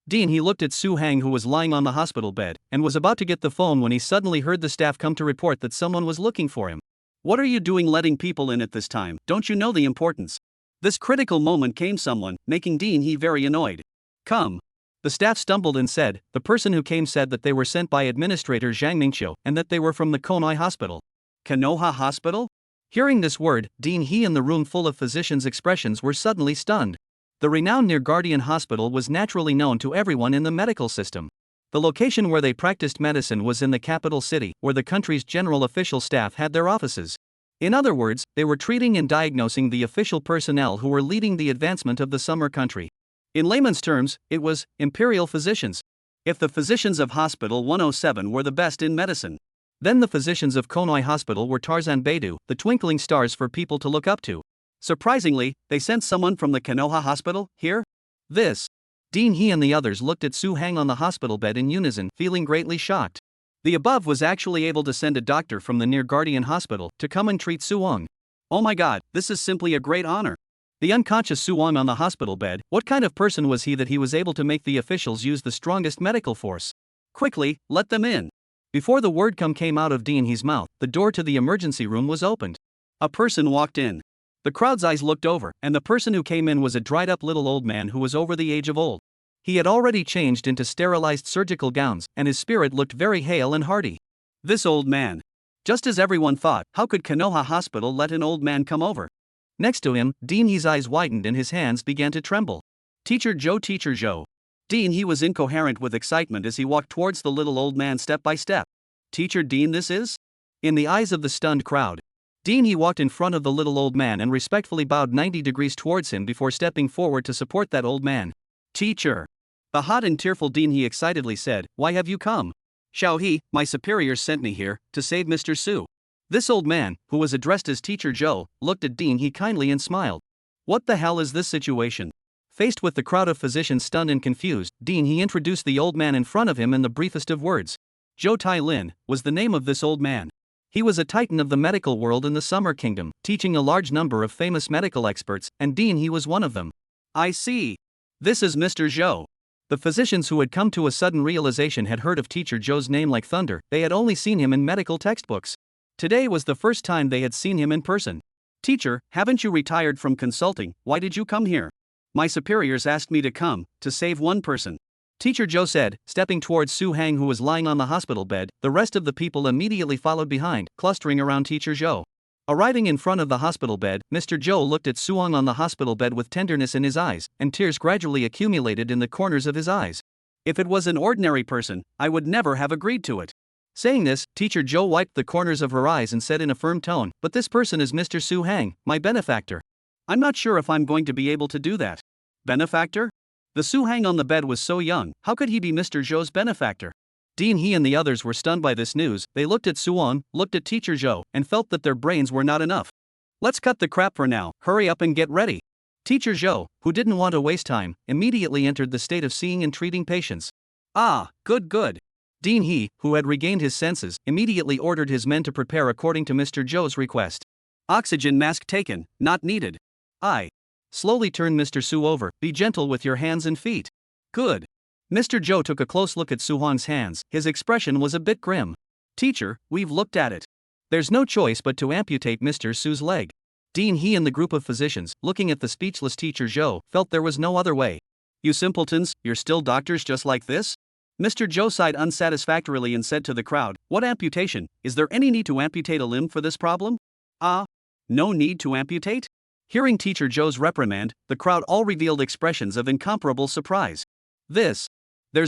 Dean He looked at Su Hang, who was lying on the hospital bed, and was about to get the phone when he suddenly heard the staff come to report that someone was looking for him. What are you doing letting people in at this time? Don't you know the importance? This critical moment came someone, making Dean He very annoyed. Come. The staff stumbled and said, the person who came said that they were sent by Administrator Zhang Mingqiu and that they were from the Konai Hospital. Konoha Hospital? Hearing this word, Dean He and the room full of physicians' expressions were suddenly stunned. The renowned Near Guardian Hospital was naturally known to everyone in the medical system. The location where they practiced medicine was in the capital city, where the country's general official staff had their offices. In other words, they were treating and diagnosing the official personnel who were leading the advancement of the summer country. In layman's terms, it was imperial physicians. If the physicians of Hospital 107 were the best in medicine, then the physicians of Konoi Hospital were Tarzan Beidou, the twinkling stars for people to look up to. Surprisingly, they sent someone from the Konoha Hospital here? Dean He and the others looked at Su Hang on the hospital bed in unison, feeling greatly shocked. The above was actually able to send a doctor from the Near Guardian Hospital to come and treat Suong. Oh my god, this is simply a great honor. The unconscious Suong on the hospital bed, what kind of person was he that he was able to make the officials use the strongest medical force? Quickly, let them in. Before the word come came out of Dean He's mouth, the door to the emergency room was opened. A person walked in. The crowd's eyes looked over, and the person who came in was a dried-up little old man who was over the age of old. He had already changed into sterilized surgical gowns, and his spirit looked very hale and hearty. This old man. Just as everyone thought, how could Konoha Hospital let an old man come over? Next to him, Dean He's eyes widened and his hands began to tremble. Teacher Joe. Dean He was incoherent with excitement as he walked towards the little old man step by step. Teacher Dean this is? In the eyes of the stunned crowd, Dean He walked in front of the little old man and respectfully bowed 90 degrees towards him before stepping forward to support that old man. Teacher. The hot and tearful Dean He excitedly said, why have you come? Xiao He, my superiors sent me here, to save Mr. Su. This old man, who was addressed as Teacher Joe, looked at Dean He kindly and smiled. What the hell is this situation? Faced with the crowd of physicians stunned and confused, Dean He introduced the old man in front of him in the briefest of words. Zhou Tai Lin was the name of this old man. He was a titan of the medical world in the Summer Kingdom, teaching a large number of famous medical experts, and Dean He was one of them. I see. This is Mr. Zhou. The physicians who had come to a sudden realization had heard of Teacher Joe's name like thunder. They had only seen him in medical textbooks. Today was the first time they had seen him in person. Teacher, haven't you retired from consulting? Why did you come here? My superiors asked me to come, to save one person. Teacher Joe said, stepping towards Su Hang, who was lying on the hospital bed. The rest of the people immediately followed behind, clustering around Teacher Joe. Arriving in front of the hospital bed, Mr. Joe looked at Suong on the hospital bed with tenderness in his eyes, and tears gradually accumulated in the corners of his eyes. If it was an ordinary person, I would never have agreed to it. Saying this, Teacher Joe wiped the corners of her eyes and said in a firm tone, but this person is Mr. Su Hang, my benefactor. I'm not sure if I'm going to be able to do that. Benefactor? The Su Hang on the bed was so young, how could he be Mr. Zhou's benefactor? Dean He and the others were stunned by this news. They looked at Suong, looked at Teacher Zhou, and felt that their brains were not enough. Let's cut the crap for now, hurry up and get ready. Teacher Zhou, who didn't want to waste time, immediately entered the state of seeing and treating patients. Ah, good. Dean He, who had regained his senses, immediately ordered his men to prepare according to Mr. Zhou's request. Oxygen mask taken, not needed. I. Slowly turn Mr. Su over, be gentle with your hands and feet. Good. Mr. Zhou took a close look at Su Huang's hands, his expression was a bit grim. Teacher, we've looked at it. There's no choice but to amputate Mr. Su's leg. Dean He and the group of physicians, looking at the speechless teacher Zhou, felt there was no other way. You simpletons, you're still doctors just like this? Mr. Zhou sighed unsatisfactorily and said to the crowd, what amputation? Is there any need to amputate a limb for this problem? No need to amputate? Hearing teacher Zhou's reprimand, the crowd all revealed expressions of incomparable surprise. There's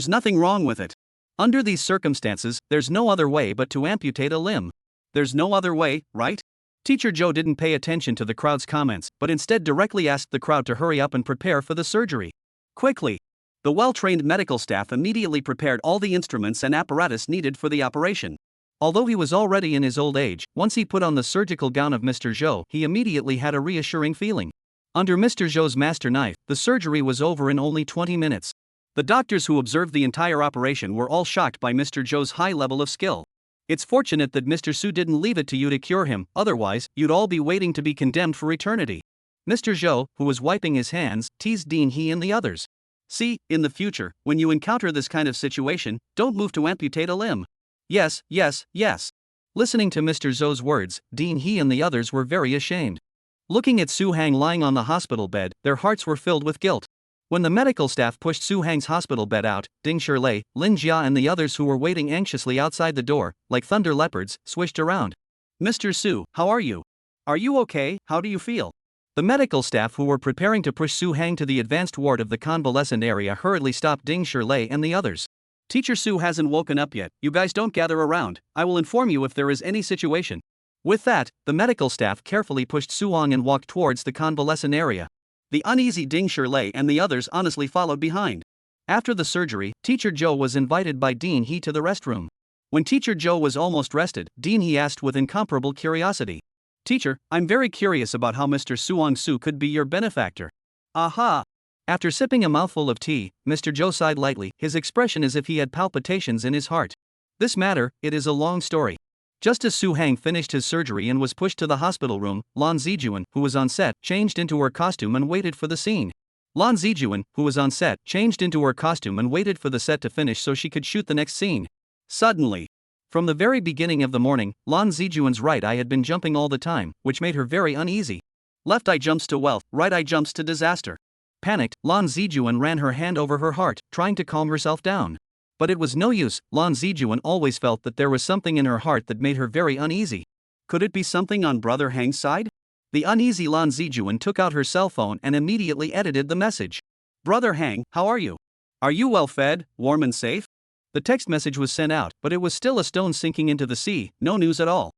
nothing wrong with it. Under these circumstances, there's no other way but to amputate a limb. There's no other way, right? Teacher Zhou didn't pay attention to the crowd's comments, but instead directly asked the crowd to hurry up and prepare for the surgery. Quickly. The well-trained medical staff immediately prepared all the instruments and apparatus needed for the operation. Although he was already in his old age, once he put on the surgical gown of Mr. Zhou, he immediately had a reassuring feeling. Under Mr. Zhou's master knife, the surgery was over in only 20 minutes. The doctors who observed the entire operation were all shocked by Mr. Zhou's high level of skill. It's fortunate that Mr. Su didn't leave it to you to cure him, otherwise, you'd all be waiting to be condemned for eternity. Mr. Zhou, who was wiping his hands, teased Dean He and the others. See, in the future, when you encounter this kind of situation, don't move to amputate a limb. Yes. Listening to Mr. Zhou's words, Dean He and the others were very ashamed. Looking at Su Hang lying on the hospital bed, their hearts were filled with guilt. When the medical staff pushed Su Hang's hospital bed out, Ding Shirlei, Lin Jia and the others who were waiting anxiously outside the door, like thunder leopards, swished around. Mr. Su, how are you? Are you okay? How do you feel? The medical staff who were preparing to push Su Hang to the advanced ward of the convalescent area hurriedly stopped Ding Shirlei and the others. Teacher Su hasn't woken up yet, you guys don't gather around, I will inform you if there is any situation. With that, the medical staff carefully pushed Su Hang and walked towards the convalescent area. The uneasy Ding Shirlei and the others honestly followed behind. After the surgery, Teacher Zhou was invited by Dean He to the restroom. When Teacher Zhou was almost rested, Dean He asked with incomparable curiosity. Teacher, I'm very curious about how Mr. Suong Su could be your benefactor. Aha! After sipping a mouthful of tea, Mr. Zhou sighed lightly, his expression as if he had palpitations in his heart. This matter, it is a long story. Just as Su Hang finished his surgery and was pushed to the hospital room, Lan Zijuan, who was on set, changed into her costume and waited for the scene. Lan Zijuan, who was on set, changed into her costume and waited for the set to finish so she could shoot the next scene. Suddenly, from the very beginning of the morning, Lan Zijuan's right eye had been jumping all the time, which made her very uneasy. Left eye jumps to wealth, right eye jumps to disaster. Panicked, Lan Zijuan ran her hand over her heart, trying to calm herself down. But it was no use, Lan Zijuan always felt that there was something in her heart that made her very uneasy. Could it be something on Brother Hang's side? The uneasy Lan Zijuan took out her cell phone and immediately edited the message. Brother Hang, how are you? Are you well fed, warm and safe? The text message was sent out, but it was still a stone sinking into the sea, no news at all.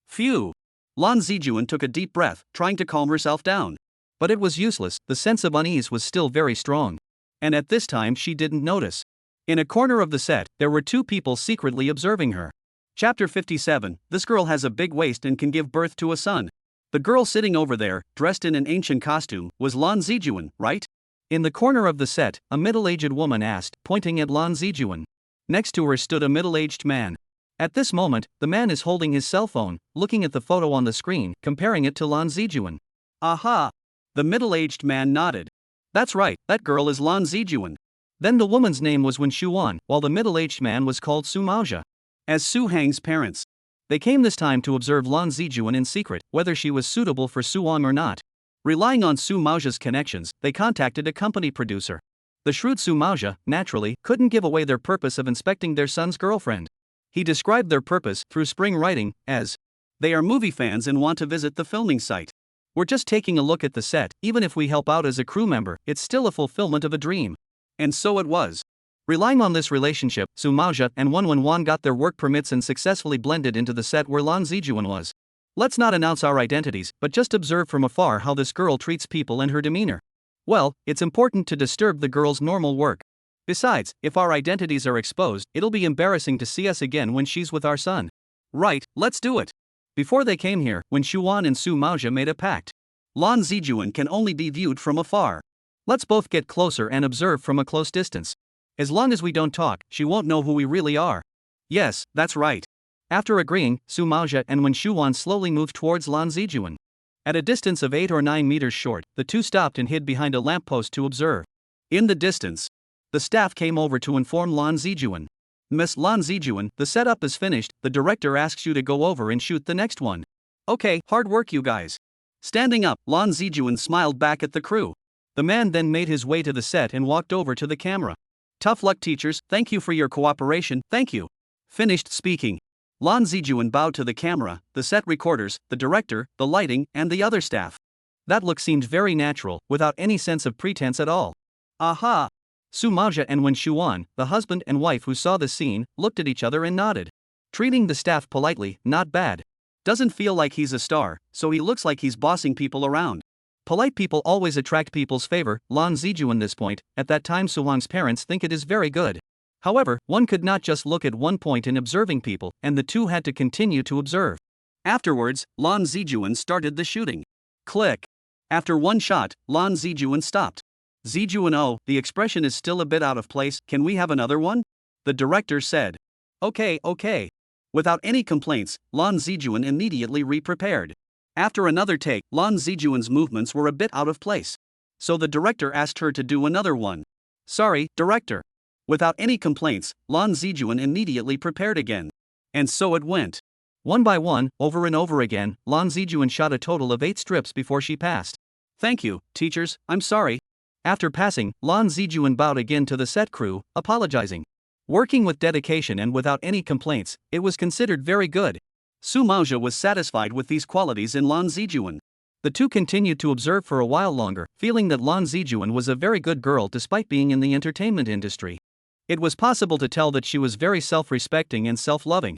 Phew! Lan Zijuan took a deep breath, trying to calm herself down. But it was useless, the sense of unease was still very strong. And at this time she didn't notice. In a corner of the set, there were two people secretly observing her. Chapter 57, this girl has a big waist and can give birth to a son. The girl sitting over there, dressed in an ancient costume, was Lan Zijuan, right? In the corner of the set, a middle-aged woman asked, pointing at Lan Zijuan. Next to her stood a middle-aged man. At this moment, the man is holding his cell phone, looking at the photo on the screen, comparing it to Lan Zijuan. Aha! The middle-aged man nodded. That's right, that girl is Lan Zijuan. Then the woman's name was Wen Shuan, while the middle-aged man was called Su Maozha. As Su Hang's parents. They came this time to observe Lan Zijuan in secret, whether she was suitable for Suong or not. Relying on Su Maozha's connections, they contacted a company producer. The shrewd Su Maozha, naturally, couldn't give away their purpose of inspecting their son's girlfriend. He described their purpose, through spring writing, as, they are movie fans and want to visit the filming site. We're just taking a look at the set, even if we help out as a crew member, it's still a fulfillment of a dream. And so it was. Relying on this relationship, Su Maozha and Wan got their work permits and successfully blended into the set where Lan Zijuan was. Let's not announce our identities, but just observe from afar how this girl treats people and her demeanor. Well, it's important to disturb the girl's normal work. Besides, if our identities are exposed, it'll be embarrassing to see us again when she's with our son. Right, let's do it. Before they came here, Wen Shuan and Su Maozha made a pact. Lan Zijuan can only be viewed from afar. Let's both get closer and observe from a close distance. As long as we don't talk, she won't know who we really are. Yes, that's right. After agreeing, Su Maozhe and Wen Shuan slowly moved towards Lan Zijuan. At a distance of 8 or 9 meters short, the two stopped and hid behind a lamppost to observe. In the distance, the staff came over to inform Lan Zijuan. Miss Lan Zijuan, the setup is finished, the director asks you to go over and shoot the next one. Okay, hard work you guys. Standing up, Lan Zijuan smiled back at the crew. The man then made his way to the set and walked over to the camera. Tough luck teachers, thank you for your cooperation, thank you. Finished speaking. Lan Zijuan bowed to the camera, the set recorders, the director, the lighting, and the other staff. That look seemed very natural, without any sense of pretense at all. Aha! Su Maozhe and Wen Shuan, the husband and wife who saw the scene, looked at each other and nodded. Treating the staff politely, not bad. Doesn't feel like he's a star, so he looks like he's bossing people around. Polite people always attract people's favor, Lan Zijuan this point, at that time Suhong's parents think it is very good. However, one could not just look at one point in observing people, and the two had to continue to observe. Afterwards, Lan Zijuan started the shooting. Click. After one shot, Lan Zijuan stopped. Zijuan, oh, the expression is still a bit out of place, can we have another one? The director said. Okay. Without any complaints, Lan Zijuan immediately re-prepared. After another take, Lan Zijuan's movements were a bit out of place. So the director asked her to do another one. Sorry, director. Without any complaints, Lan Zijuan immediately prepared again. And so it went. One by one, over and over again, Lan Zijuan shot a total of 8 strips before she passed. Thank you, teachers, I'm sorry. After passing, Lan Zijuan bowed again to the set crew, apologizing. Working with dedication and without any complaints, it was considered very good. Su Maozhe was satisfied with these qualities in Lan Zijuan. The two continued to observe for a while longer, feeling that Lan Zijuan was a very good girl despite being in the entertainment industry. It was possible to tell that she was very self-respecting and self-loving.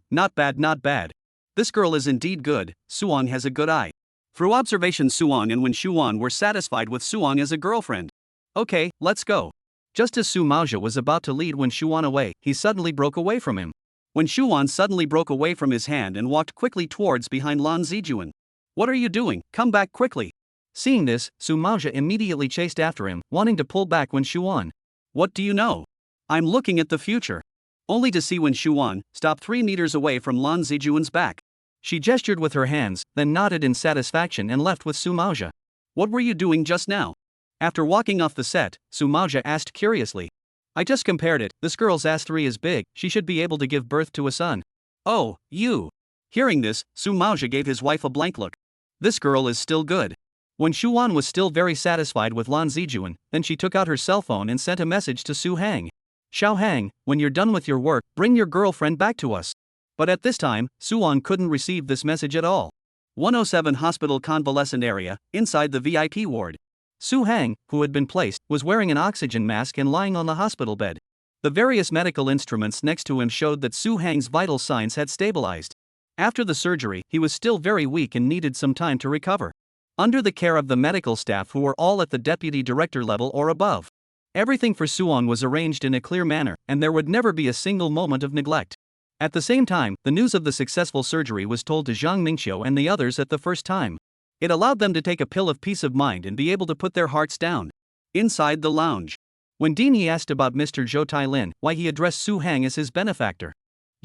Not bad. This girl is indeed good, Suong has a good eye. Through observation Suong and Wen Shuan were satisfied with Suong as a girlfriend. Okay, let's go. Just as Su Maozhe was about to lead Wen Shuan away, he suddenly broke away from him. Wen Shuan suddenly broke away from his hand and walked quickly towards behind Lan Zijuan. What are you doing? Come back quickly. Seeing this, Su Maozhe immediately chased after him, wanting to pull back Wen Shuan. What do you know? I'm looking at the future. Only to see Wen Shuan stop 3 meters away from Lan Zijuan's back. She gestured with her hands, then nodded in satisfaction and left with Su Maozhe. What were you doing just now? After walking off the set, Su Maozhe asked curiously. I just compared it, this girl's ass 3 is big, she should be able to give birth to a son. Oh, you. Hearing this, Su Maozhe gave his wife a blank look. This girl is still good. Wen Shuan was still very satisfied with Lan Zijuan, then she took out her cell phone and sent a message to Su Hang. Xiao Hang, when you're done with your work, bring your girlfriend back to us. But at this time, Suong couldn't receive this message at all. 107 Hospital Convalescent Area, inside the VIP ward. Su Hang, who had been placed, was wearing an oxygen mask and lying on the hospital bed. The various medical instruments next to him showed that Su Hang's vital signs had stabilized. After the surgery, he was still very weak and needed some time to recover. Under the care of the medical staff who were all at the deputy director level or above. Everything for Suong was arranged in a clear manner, and there would never be a single moment of neglect. At the same time, the news of the successful surgery was told to Zhang Mingqiu and the others at the first time. It allowed them to take a pill of peace of mind and be able to put their hearts down. Inside the lounge. When Dini asked about Mr. Zhou Tailin, why he addressed Su Hang as his benefactor.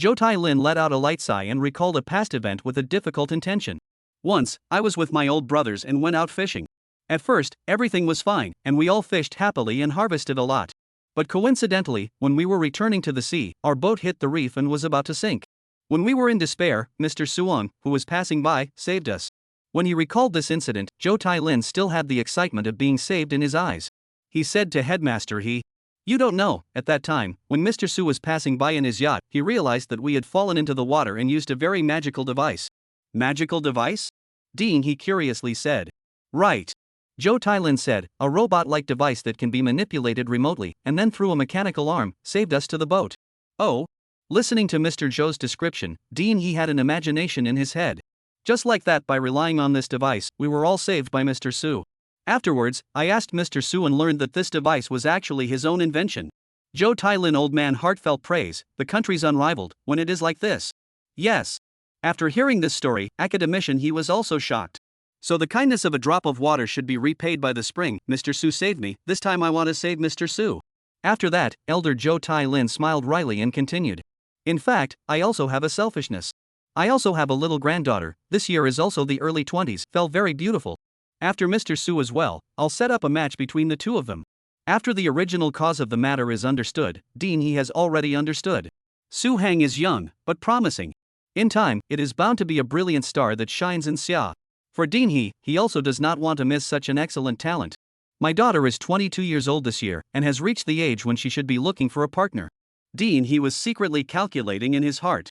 Zhou Tailin let out a light sigh and recalled a past event with a difficult intention. Once, I was with my old brothers and went out fishing. At first, everything was fine, and we all fished happily and harvested a lot. But coincidentally, when we were returning to the sea, our boat hit the reef and was about to sink. When we were in despair, Mr. Suong, who was passing by, saved us. When he recalled this incident, Zhou Tailin still had the excitement of being saved in his eyes. He said to Headmaster You don't know, at that time, when Mr. Su was passing by in his yacht, he realized that we had fallen into the water and used a very magical device. Magical device? Dean, he curiously said. Right. Zhou Tailin said, a robot-like device that can be manipulated remotely, and then through a mechanical arm, saved us to the boat. Oh? Listening to Mr. Zhou's description, Dean he had an imagination in his head. Just like that, by relying on this device, we were all saved by Mr. Su. Afterwards, I asked Mr. Su and learned that this device was actually his own invention. Zhou Tailin, old man, heartfelt praise, the country's unrivaled, when it is like this. Yes. After hearing this story, academician he was also shocked. So the kindness of a drop of water should be repaid by the spring. Mr. Su saved me, this time I want to save Mr. Su. After that, Elder Zhou Tailin smiled wryly and continued. In fact, I also have a selfishness. I also have a little granddaughter, this year is also the early 20s, fell very beautiful. After Mr. Su as well, I'll set up a match between the two of them. After the original cause of the matter is understood, Dean he has already understood. Su Hang is young, but promising. In time, it is bound to be a brilliant star that shines in Xia. For Dean he also does not want to miss such an excellent talent. My daughter is 22 years old this year, and has reached the age when she should be looking for a partner. Dean he was secretly calculating in his heart.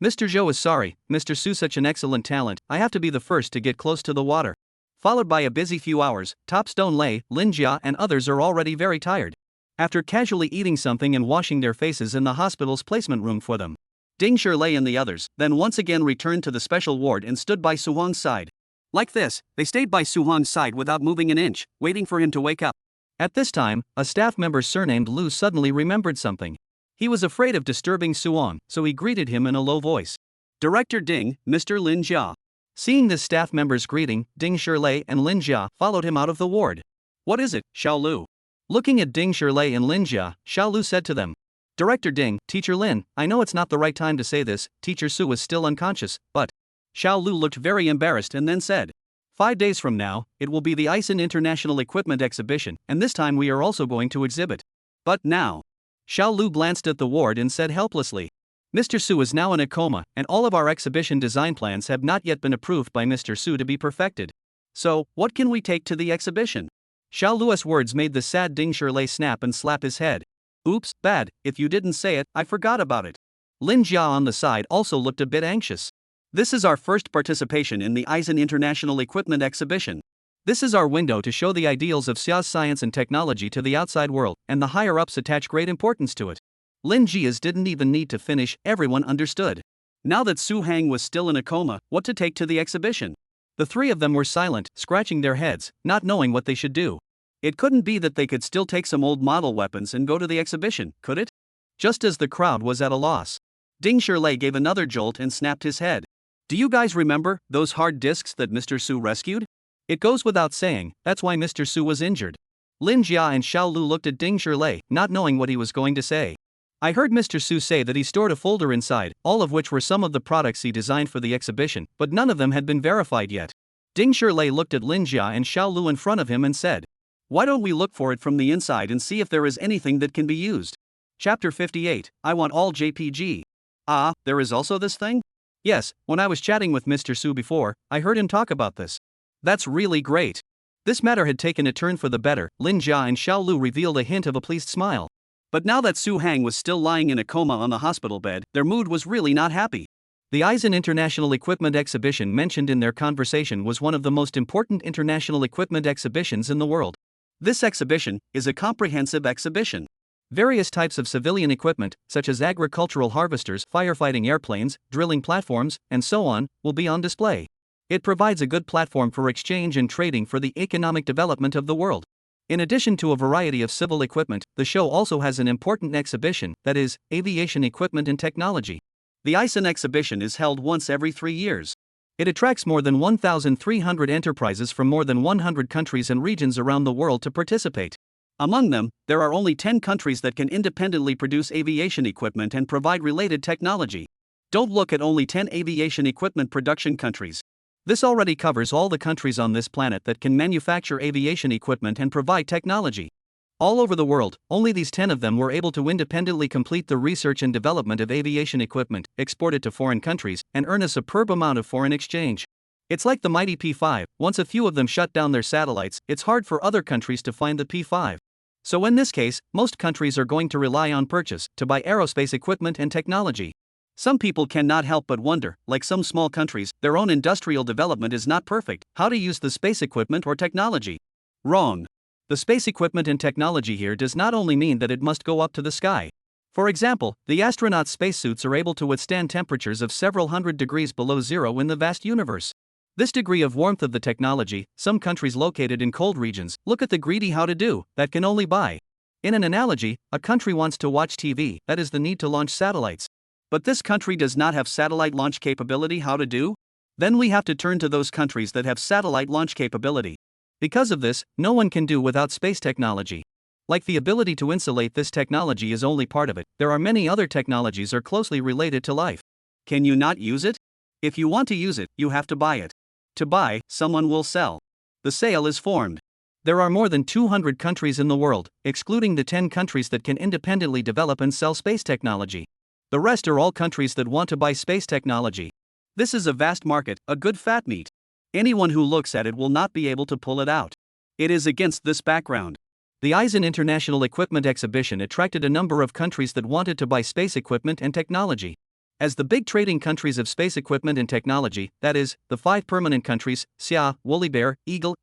Mr. Zhou is sorry, Mr. Su such an excellent talent, I have to be the first to get close to the water. Followed by a busy few hours, Top Stone Lei, Lin Jia and others are already very tired. After casually eating something and washing their faces in the hospital's placement room for them, Ding Shirlei and the others then once again returned to the special ward and stood by Su Hong's side. Like this, they stayed by Su Hong's side without moving an inch, waiting for him to wake up. At this time, a staff member surnamed Lu suddenly remembered something. He was afraid of disturbing Su Hong, so he greeted him in a low voice. Director Ding, Mr. Lin Jia. Seeing this staff member's greeting, Ding Shirlei and Lin Jia followed him out of the ward. What is it, Xiao Lu? Looking at Ding Shirlei and Lin Jia, Xiao Lu said to them. Director Ding, Teacher Lin, I know it's not the right time to say this, Teacher Su is still unconscious, but... Xiao Lu looked very embarrassed and then said. 5 days from now, it will be the Eisen International Equipment Exhibition, and this time we are also going to exhibit. But now... Xiao Lu glanced at the ward and said helplessly. Mr. Su is now in a coma, and all of our exhibition design plans have not yet been approved by Mr. Su to be perfected. So, what can we take to the exhibition? Xiao Lu's words made the sad Ding Shirlei snap and slap his head. Oops, bad, if you didn't say it, I forgot about it. Lin Jia on the side also looked a bit anxious. This is our first participation in the Eisen International Equipment Exhibition. This is our window to show the ideals of Xia's science and technology to the outside world, and the higher-ups attach great importance to it. Lin Jia's didn't even need to finish, everyone understood. Now that Su Hang was still in a coma, what to take to the exhibition? The three of them were silent, scratching their heads, not knowing what they should do. It couldn't be that they could still take some old model weapons and go to the exhibition, could it? Just as the crowd was at a loss. Ding Shirlei gave another jolt and snapped his head. Do you guys remember those hard disks that Mr. Su rescued? It goes without saying, that's why Mr. Su was injured. Lin Jia and Xiao Lu looked at Ding Shirlei, not knowing what he was going to say. I heard Mr. Su say that he stored a folder inside, all of which were some of the products he designed for the exhibition, but none of them had been verified yet. Ding Shirlei looked at Lin Jia and Xiao Lu in front of him and said, why don't we look for it from the inside and see if there is anything that can be used? Chapter 58, I want all JPG. Ah, there is also this thing? Yes, when I was chatting with Mr. Su before, I heard him talk about this. That's really great. This matter had taken a turn for the better. Lin Jia and Xiao Lu revealed a hint of a pleased smile. But now that Su Hang was still lying in a coma on the hospital bed, their mood was really not happy. The Eisen International Equipment Exhibition mentioned in their conversation was one of the most important international equipment exhibitions in the world. This exhibition is a comprehensive exhibition. Various types of civilian equipment, such as agricultural harvesters, firefighting airplanes, drilling platforms, and so on, will be on display. It provides a good platform for exchange and trading for the economic development of the world. In addition to a variety of civil equipment, the show also has an important exhibition, that is, aviation equipment and technology. The Eisen exhibition is held once every 3 years. It attracts more than 1,300 enterprises from more than 100 countries and regions around the world to participate. Among them, there are only 10 countries that can independently produce aviation equipment and provide related technology. Don't look at only 10 aviation equipment production countries. This already covers all the countries on this planet that can manufacture aviation equipment and provide technology. All over the world, only these 10 of them were able to independently complete the research and development of aviation equipment, export it to foreign countries, and earn a superb amount of foreign exchange. It's like the mighty P5, once a few of them shut down their satellites, it's hard for other countries to find the P5. So in this case, most countries are going to rely on purchase to buy aerospace equipment and technology. Some people cannot help but wonder, like some small countries, their own industrial development is not perfect, how to use the space equipment or technology. Wrong. The space equipment and technology here does not only mean that it must go up to the sky. For example, the astronauts' spacesuits are able to withstand temperatures of several hundred degrees below zero in the vast universe. This degree of warmth of the technology, some countries located in cold regions, look at the greedy how to do, that can only buy. In an analogy, a country wants to watch TV, that is the need to launch satellites. But this country does not have satellite launch capability, how to do? Then we have to turn to those countries that have satellite launch capability. Because of this, no one can do without space technology. Like the ability to insulate, this technology is only part of it. There are many other technologies are closely related to life. Can you not use it? If you want to use it, you have to buy it. To buy, someone will sell. The sale is formed. There are more than 200 countries in the world, excluding the 10 countries that can independently develop and sell space technology. The rest are all countries that want to buy space technology. This is a vast market, a good fat meat. Anyone who looks at it will not be able to pull it out. It is against this background. The Eisen International Equipment Exhibition attracted a number of countries that wanted to buy space equipment and technology. As the big trading countries of space equipment and technology, that is, the 5 permanent countries, Xia, Woolly Bear, Eagle,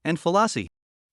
and Fallacy.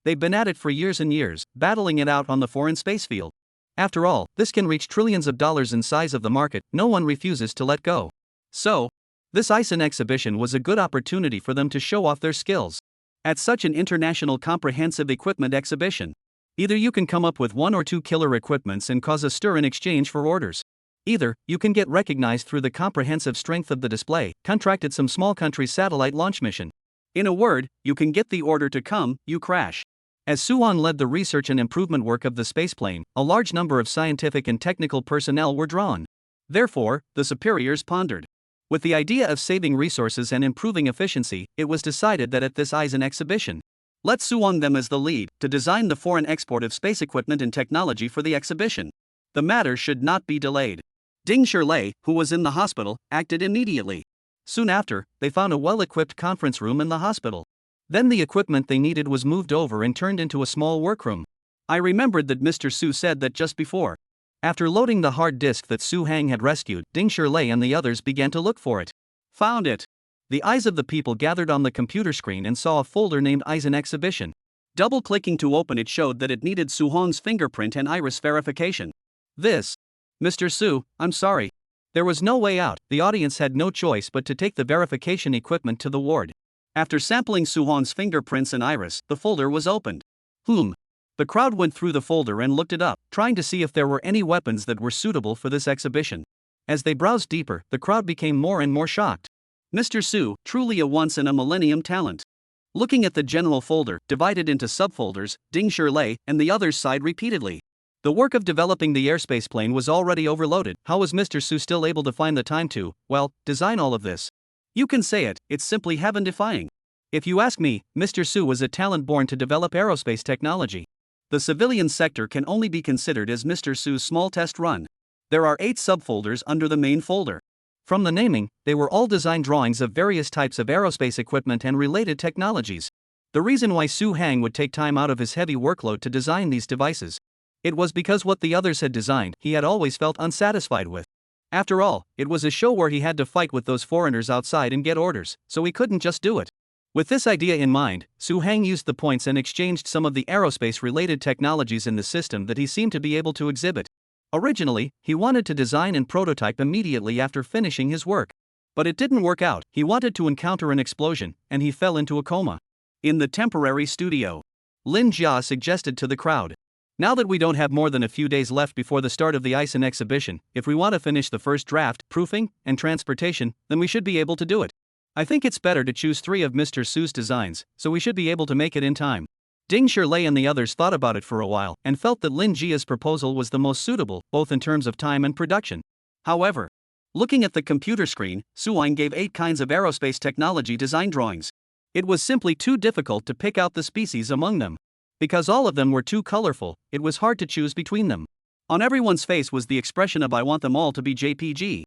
They've been at it for years and years, battling it out on the foreign space field. After all, this can reach trillions of dollars in size of the market. No one refuses to let go. So, this Eisen exhibition was a good opportunity for them to show off their skills. At such an international comprehensive equipment exhibition, either you can come up with 1 or 2 killer equipments and cause a stir in exchange for orders. Either you can get recognized through the comprehensive strength of the display, contracted some small country's satellite launch mission. In a word, you can get the order to come, you crash. As Suwon led the research and improvement work of the spaceplane, a large number of scientific and technical personnel were drawn. Therefore, the superiors pondered. With the idea of saving resources and improving efficiency, it was decided that at this Eisen exhibition, let Suwon them as the lead to design the foreign export of space equipment and technology for the exhibition. The matter should not be delayed. Ding Shirlei, who was in the hospital, acted immediately. Soon after, they found a well-equipped conference room in the hospital. Then the equipment they needed was moved over and turned into a small workroom. I remembered that Mr. Su said that just before. After loading the hard disk that Su Hang had rescued, Ding Shirlei and the others began to look for it. Found it. The eyes of the people gathered on the computer screen and saw a folder named Eisen Exhibition. Double-clicking to open it showed that it needed Suhong's fingerprint and iris verification. This. Mr. Su, I'm sorry. There was no way out. The audience had no choice but to take the verification equipment to the ward. After sampling Suhong's fingerprints and iris, the folder was opened. The crowd went through the folder and looked it up, trying to see if there were any weapons that were suitable for this exhibition. As they browsed deeper, the crowd became more and more shocked. Mr. Su, truly a once-in-a-millennium talent. Looking at the general folder, divided into subfolders, Ding Shirlei and the others sighed repeatedly. The work of developing the airspace plane was already overloaded. How was Mr. Su still able to find the time to, well, design all of this? You can say it, it's simply heaven-defying. If you ask me, Mr. Su was a talent born to develop aerospace technology. The civilian sector can only be considered as Mr. Su's small test run. There are 8 subfolders under the main folder. From the naming, they were all design drawings of various types of aerospace equipment and related technologies. The reason why Su Hang would take time out of his heavy workload to design these devices. It was because what the others had designed, he had always felt unsatisfied with. After all, it was a show where he had to fight with those foreigners outside and get orders, so he couldn't just do it. With this idea in mind, Su Hang used the points and exchanged some of the aerospace-related technologies in the system that he seemed to be able to exhibit. Originally, he wanted to design and prototype immediately after finishing his work. But it didn't work out. He wanted to encounter an explosion, and he fell into a coma. In the temporary studio, Lin Jia suggested to the crowd, now that we don't have more than a few days left before the start of the Eisen exhibition, if we want to finish the first draft, proofing, and transportation, then we should be able to do it. I think it's better to choose 3 of Mr. Su's designs, so we should be able to make it in time. Ding Shirlei and the others thought about it for a while, and felt that Lin Jia's proposal was the most suitable, both in terms of time and production. However, looking at the computer screen, Suwang gave 8 kinds of aerospace technology design drawings. It was simply too difficult to pick out the species among them. Because all of them were too colorful, it was hard to choose between them. On everyone's face was the expression of I want them all to be JPG.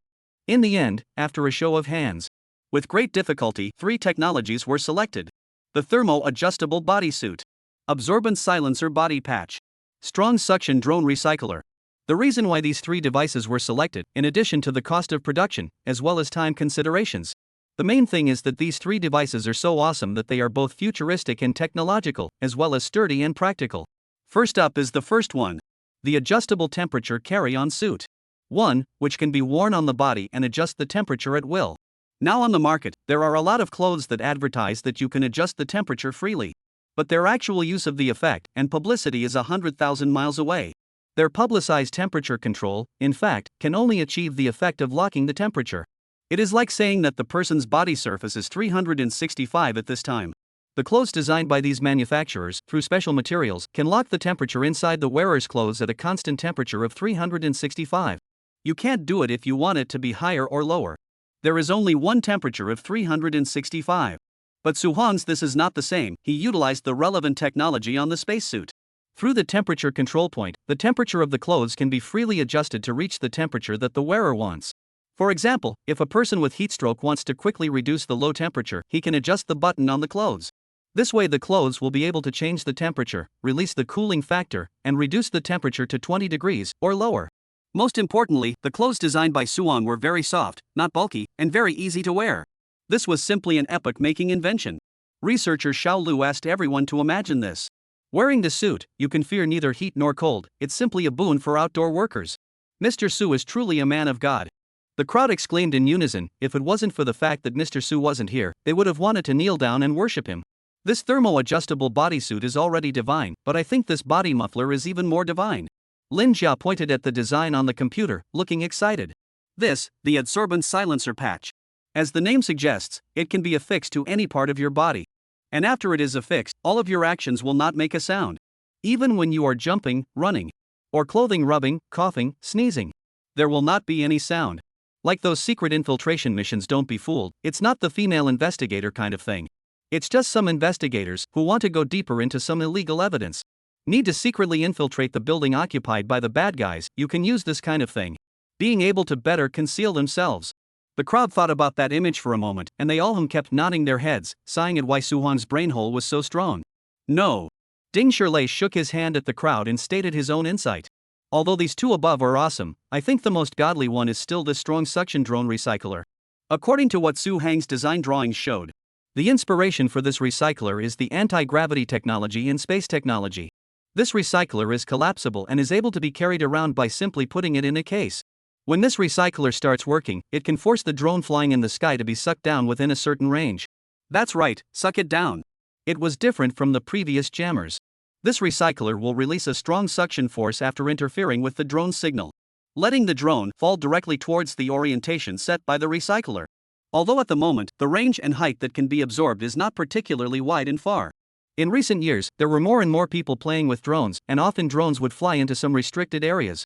In the end, after a show of hands, with great difficulty, 3 technologies were selected. The thermo-adjustable bodysuit, absorbent silencer body patch, strong suction drone recycler. The reason why these 3 devices were selected, in addition to the cost of production, as well as time considerations. The main thing is that these 3 devices are so awesome that they are both futuristic and technological, as well as sturdy and practical. First up is the first one, the adjustable temperature carry-on suit. One, which can be worn on the body and adjust the temperature at will. Now on the market, there are a lot of clothes that advertise that you can adjust the temperature freely. But their actual use of the effect and publicity is 100,000 miles away. Their publicized temperature control, in fact, can only achieve the effect of locking the temperature. It is like saying that the person's body surface is 365 at this time. The clothes designed by these manufacturers, through special materials, can lock the temperature inside the wearer's clothes at a constant temperature of 365. You can't do it if you want it to be higher or lower. There is only one temperature of 365. But Suhong's this is not the same. He utilized the relevant technology on the spacesuit. Through the temperature control point, the temperature of the clothes can be freely adjusted to reach the temperature that the wearer wants. For example, if a person with heatstroke wants to quickly reduce the low temperature, he can adjust the button on the clothes. This way the clothes will be able to change the temperature, release the cooling factor, and reduce the temperature to 20 degrees or lower. Most importantly, the clothes designed by Suong were very soft, not bulky, and very easy to wear. This was simply an epoch-making invention. Researcher Xiao Lu asked everyone to imagine this. Wearing the suit, you can fear neither heat nor cold. It's simply a boon for outdoor workers. Mr. Su is truly a man of God. The crowd exclaimed in unison. If it wasn't for the fact that Mr. Su wasn't here, they would have wanted to kneel down and worship him. This thermo-adjustable bodysuit is already divine, but I think this body muffler is even more divine. Lin Jia pointed at the design on the computer, looking excited. This, the adsorbent silencer patch. As the name suggests, it can be affixed to any part of your body. And after it is affixed, all of your actions will not make a sound. Even when you are jumping, running, or clothing rubbing, coughing, sneezing, there will not be any sound. Like those secret infiltration missions, don't be fooled, it's not the female investigator kind of thing. It's just some investigators who want to go deeper into some illegal evidence. Need to secretly infiltrate the building occupied by the bad guys. You can use this kind of thing. Being able to better conceal themselves. The crowd thought about that image for a moment, and they all kept nodding their heads, sighing at why Suhong's brainhole was so strong. No. Ding Shirlei shook his hand at the crowd and stated his own insight. Although these two above are awesome, I think the most godly one is still this strong suction drone recycler. According to what Su Hang's design drawings showed, the inspiration for this recycler is the anti-gravity technology in space technology. This recycler is collapsible and is able to be carried around by simply putting it in a case. When this recycler starts working, it can force the drone flying in the sky to be sucked down within a certain range. That's right, suck it down. It was different from the previous jammers. This recycler will release a strong suction force after interfering with the drone's signal, letting the drone fall directly towards the orientation set by the recycler. Although at the moment, the range and height that can be absorbed is not particularly wide and far. In recent years, there were more and more people playing with drones, and often drones would fly into some restricted areas.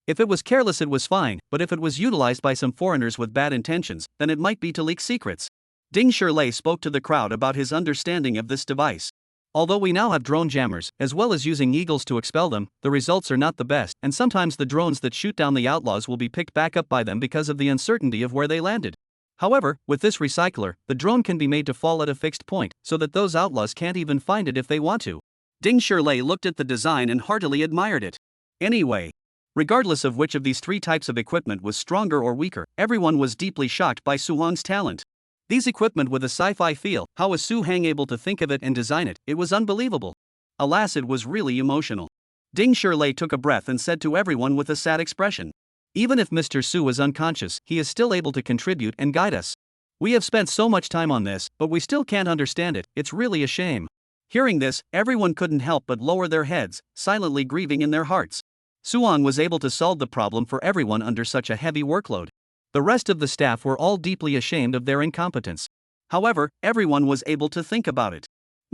If it was careless, it was fine, but if it was utilized by some foreigners with bad intentions, then it might be to leak secrets. Ding Shirlei spoke to the crowd about his understanding of this device. Although we now have drone jammers, as well as using eagles to expel them, the results are not the best, and sometimes the drones that shoot down the outlaws will be picked back up by them because of the uncertainty of where they landed. However, with this recycler, the drone can be made to fall at a fixed point, so that those outlaws can't even find it if they want to. Ding Shirlei looked at the design and heartily admired it. Anyway, regardless of which of these three types of equipment was stronger or weaker, everyone was deeply shocked by Su Hong's talent. These equipment with a sci-fi feel, how was Su Hang able to think of it and design it? It was unbelievable. Alas, it was really emotional. Ding Shirlei took a breath and said to everyone with a sad expression, even if Mr. Su is unconscious, he is still able to contribute and guide us. We have spent so much time on this, but we still can't understand it. It's really a shame. Hearing this, everyone couldn't help but lower their heads, silently grieving in their hearts. Suong was able to solve the problem for everyone under such a heavy workload. The rest of the staff were all deeply ashamed of their incompetence. However, everyone was able to think about it.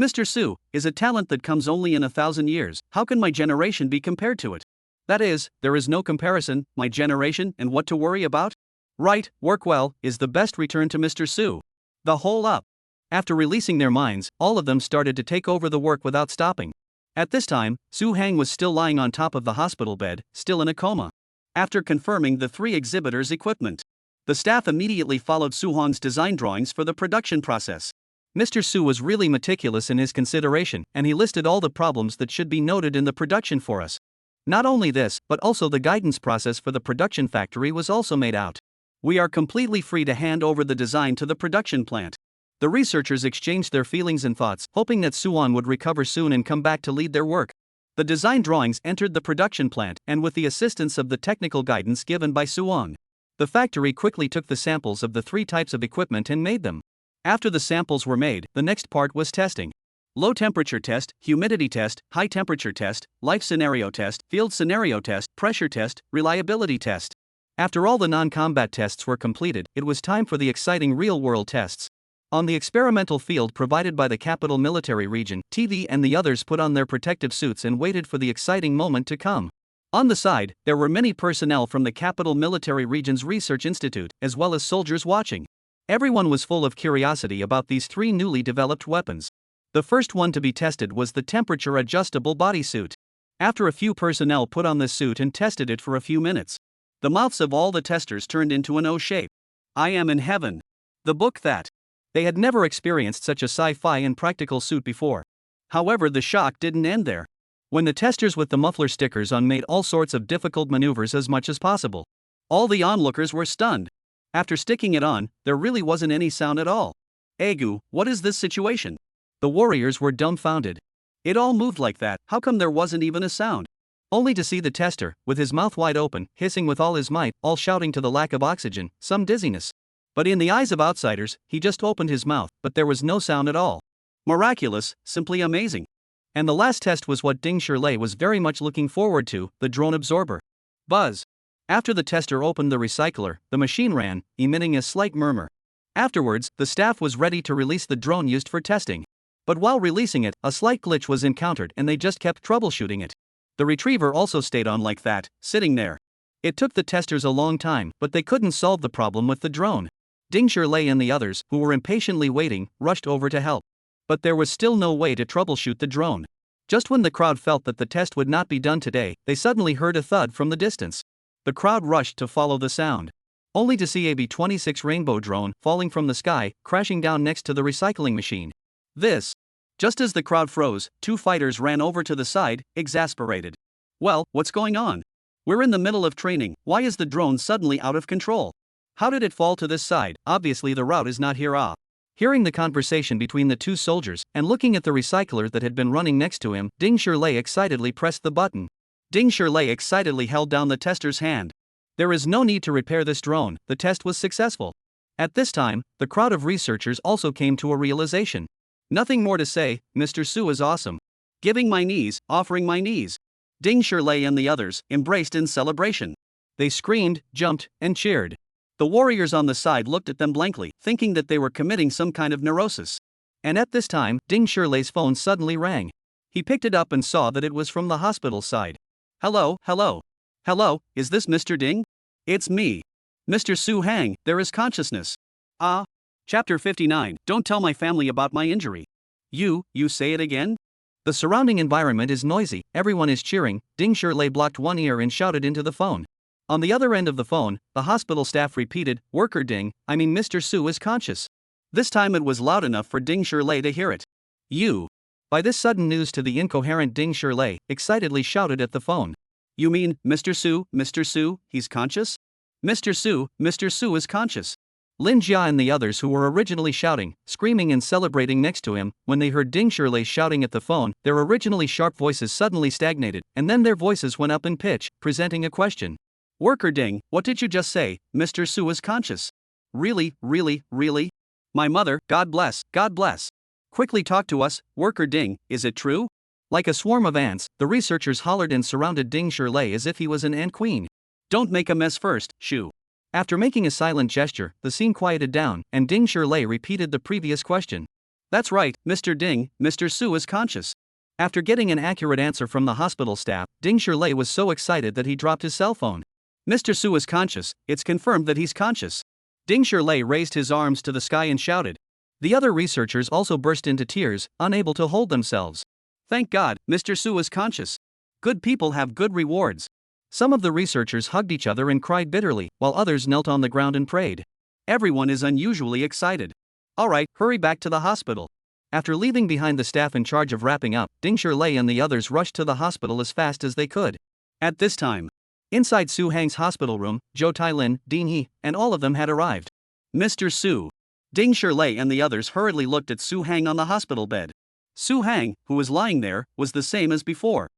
Mr. Su is a talent that comes only in 1,000 years. How can my generation be compared to it? That is, there is no comparison, my generation, and what to worry about? Right, work well, is the best return to Mr. Su. The whole up. After releasing their minds, all of them started to take over the work without stopping. At this time, Su Hang was still lying on top of the hospital bed, still in a coma. After confirming the three exhibitors' equipment, the staff immediately followed Su Hong's design drawings for the production process. Mr. Su was really meticulous in his consideration, and he listed all the problems that should be noted in the production for us. Not only this, but also the guidance process for the production factory was also made out. We are completely free to hand over the design to the production plant. The researchers exchanged their feelings and thoughts, hoping that Suwon would recover soon and come back to lead their work. The design drawings entered the production plant, and with the assistance of the technical guidance given by Suwon, the factory quickly took the samples of the three types of equipment and made them. After the samples were made, the next part was testing. Low temperature test, humidity test, high temperature test, life scenario test, field scenario test, pressure test, reliability test. After all the non-combat tests were completed, it was time for the exciting real-world tests. On the experimental field provided by the Capital Military Region, TV and the others put on their protective suits and waited for the exciting moment to come. On the side, there were many personnel from the Capital Military Region's Research Institute, as well as soldiers watching. Everyone was full of curiosity about these three newly developed weapons. The first one to be tested was the temperature-adjustable bodysuit. After a few personnel put on this suit and tested it for a few minutes, the mouths of all the testers turned into an O shape. I am in heaven. The book that. They had never experienced such a sci-fi and practical suit before. However, the shock didn't end there. When the testers with the muffler stickers on made all sorts of difficult maneuvers as much as possible, all the onlookers were stunned. After sticking it on, there really wasn't any sound at all. Egu, what is this situation? The warriors were dumbfounded. It all moved like that, how come there wasn't even a sound? Only to see the tester, with his mouth wide open, hissing with all his might, all shouting to the lack of oxygen, some dizziness. But in the eyes of outsiders, he just opened his mouth, but there was no sound at all. Miraculous, simply amazing. And the last test was what Ding Shirlei was very much looking forward to, the drone absorber. Buzz. After the tester opened the recycler, the machine ran, emitting a slight murmur. Afterwards, the staff was ready to release the drone used for testing. But while releasing it, a slight glitch was encountered and they just kept troubleshooting it. The retriever also stayed on like that, sitting there. It took the testers a long time, but they couldn't solve the problem with the drone. Ding Shirlei and the others, who were impatiently waiting, rushed over to help. But there was still no way to troubleshoot the drone. Just when the crowd felt that the test would not be done today, they suddenly heard a thud from the distance. The crowd rushed to follow the sound, only to see a B-26 Rainbow drone falling from the sky, crashing down next to the recycling machine. Just as the crowd froze, two fighters ran over to the side, exasperated. Well, what's going on? We're in the middle of training, why is the drone suddenly out of control? How did it fall to this side? Obviously the route is not here. Hearing the conversation between the two soldiers, and looking at the recycler that had been running next to him, Ding Shirlei excitedly pressed the button. Ding Shirlei excitedly held down the tester's hand. There is no need to repair this drone, the test was successful. At this time, the crowd of researchers also came to a realization. Nothing more to say, Mr. Su is awesome. Giving my knees, offering my knees. Ding Shirlei and the others embraced in celebration. They screamed, jumped, and cheered. The warriors on the side looked at them blankly, thinking that they were committing some kind of neurosis. And at this time, Ding Shirlei's phone suddenly rang. He picked it up and saw that it was from the hospital side. Hello, is this Mr. Ding? It's me. Mr. Su Hang, there is consciousness. Chapter 59, Don't tell my family about my injury. You say it again? The surrounding environment is noisy, everyone is cheering. Ding Shirlei blocked one ear and shouted into the phone. On the other end of the phone, the hospital staff repeated, Worker Ding, Mr. Su is conscious. This time it was loud enough for Ding Shirlei to hear it. You. By this sudden news to the incoherent Ding Shirlei, excitedly shouted at the phone. You mean, Mr. Su, he's conscious? Mr. Su is conscious. Lin Jia and the others who were originally shouting, screaming and celebrating next to him, when they heard Ding Shirlei shouting at the phone, their originally sharp voices suddenly stagnated, and then their voices went up in pitch, presenting a question. Worker Ding, what did you just say? Mr. Su is conscious. Really? My mother, God bless. Quickly talk to us, Worker Ding, is it true? Like a swarm of ants, the researchers hollered and surrounded Ding Shirlei as if he was an ant queen. Don't make a mess first, Shu. After making a silent gesture, the scene quieted down, and Ding Shirlei repeated the previous question. That's right, Mr. Ding, Mr. Su is conscious. After getting an accurate answer from the hospital staff, Ding Shirlei was so excited that he dropped his cell phone. Mr. Su is conscious, it's confirmed that he's conscious. Ding Shirlei raised his arms to the sky and shouted. The other researchers also burst into tears, unable to hold themselves. Thank God, Mr. Su is conscious. Good people have good rewards. Some of the researchers hugged each other and cried bitterly, while others knelt on the ground and prayed. Everyone is unusually excited. Alright, hurry back to the hospital. After leaving behind the staff in charge of wrapping up, Ding Shirlei and the others rushed to the hospital as fast as they could. At this time, inside Su Hang's hospital room, Zhou Tailin, Dean He, and all of them had arrived. Mr. Su. Ding Shirlei and the others hurriedly looked at Su Hang on the hospital bed. Su Hang, who was lying there, was the same as before.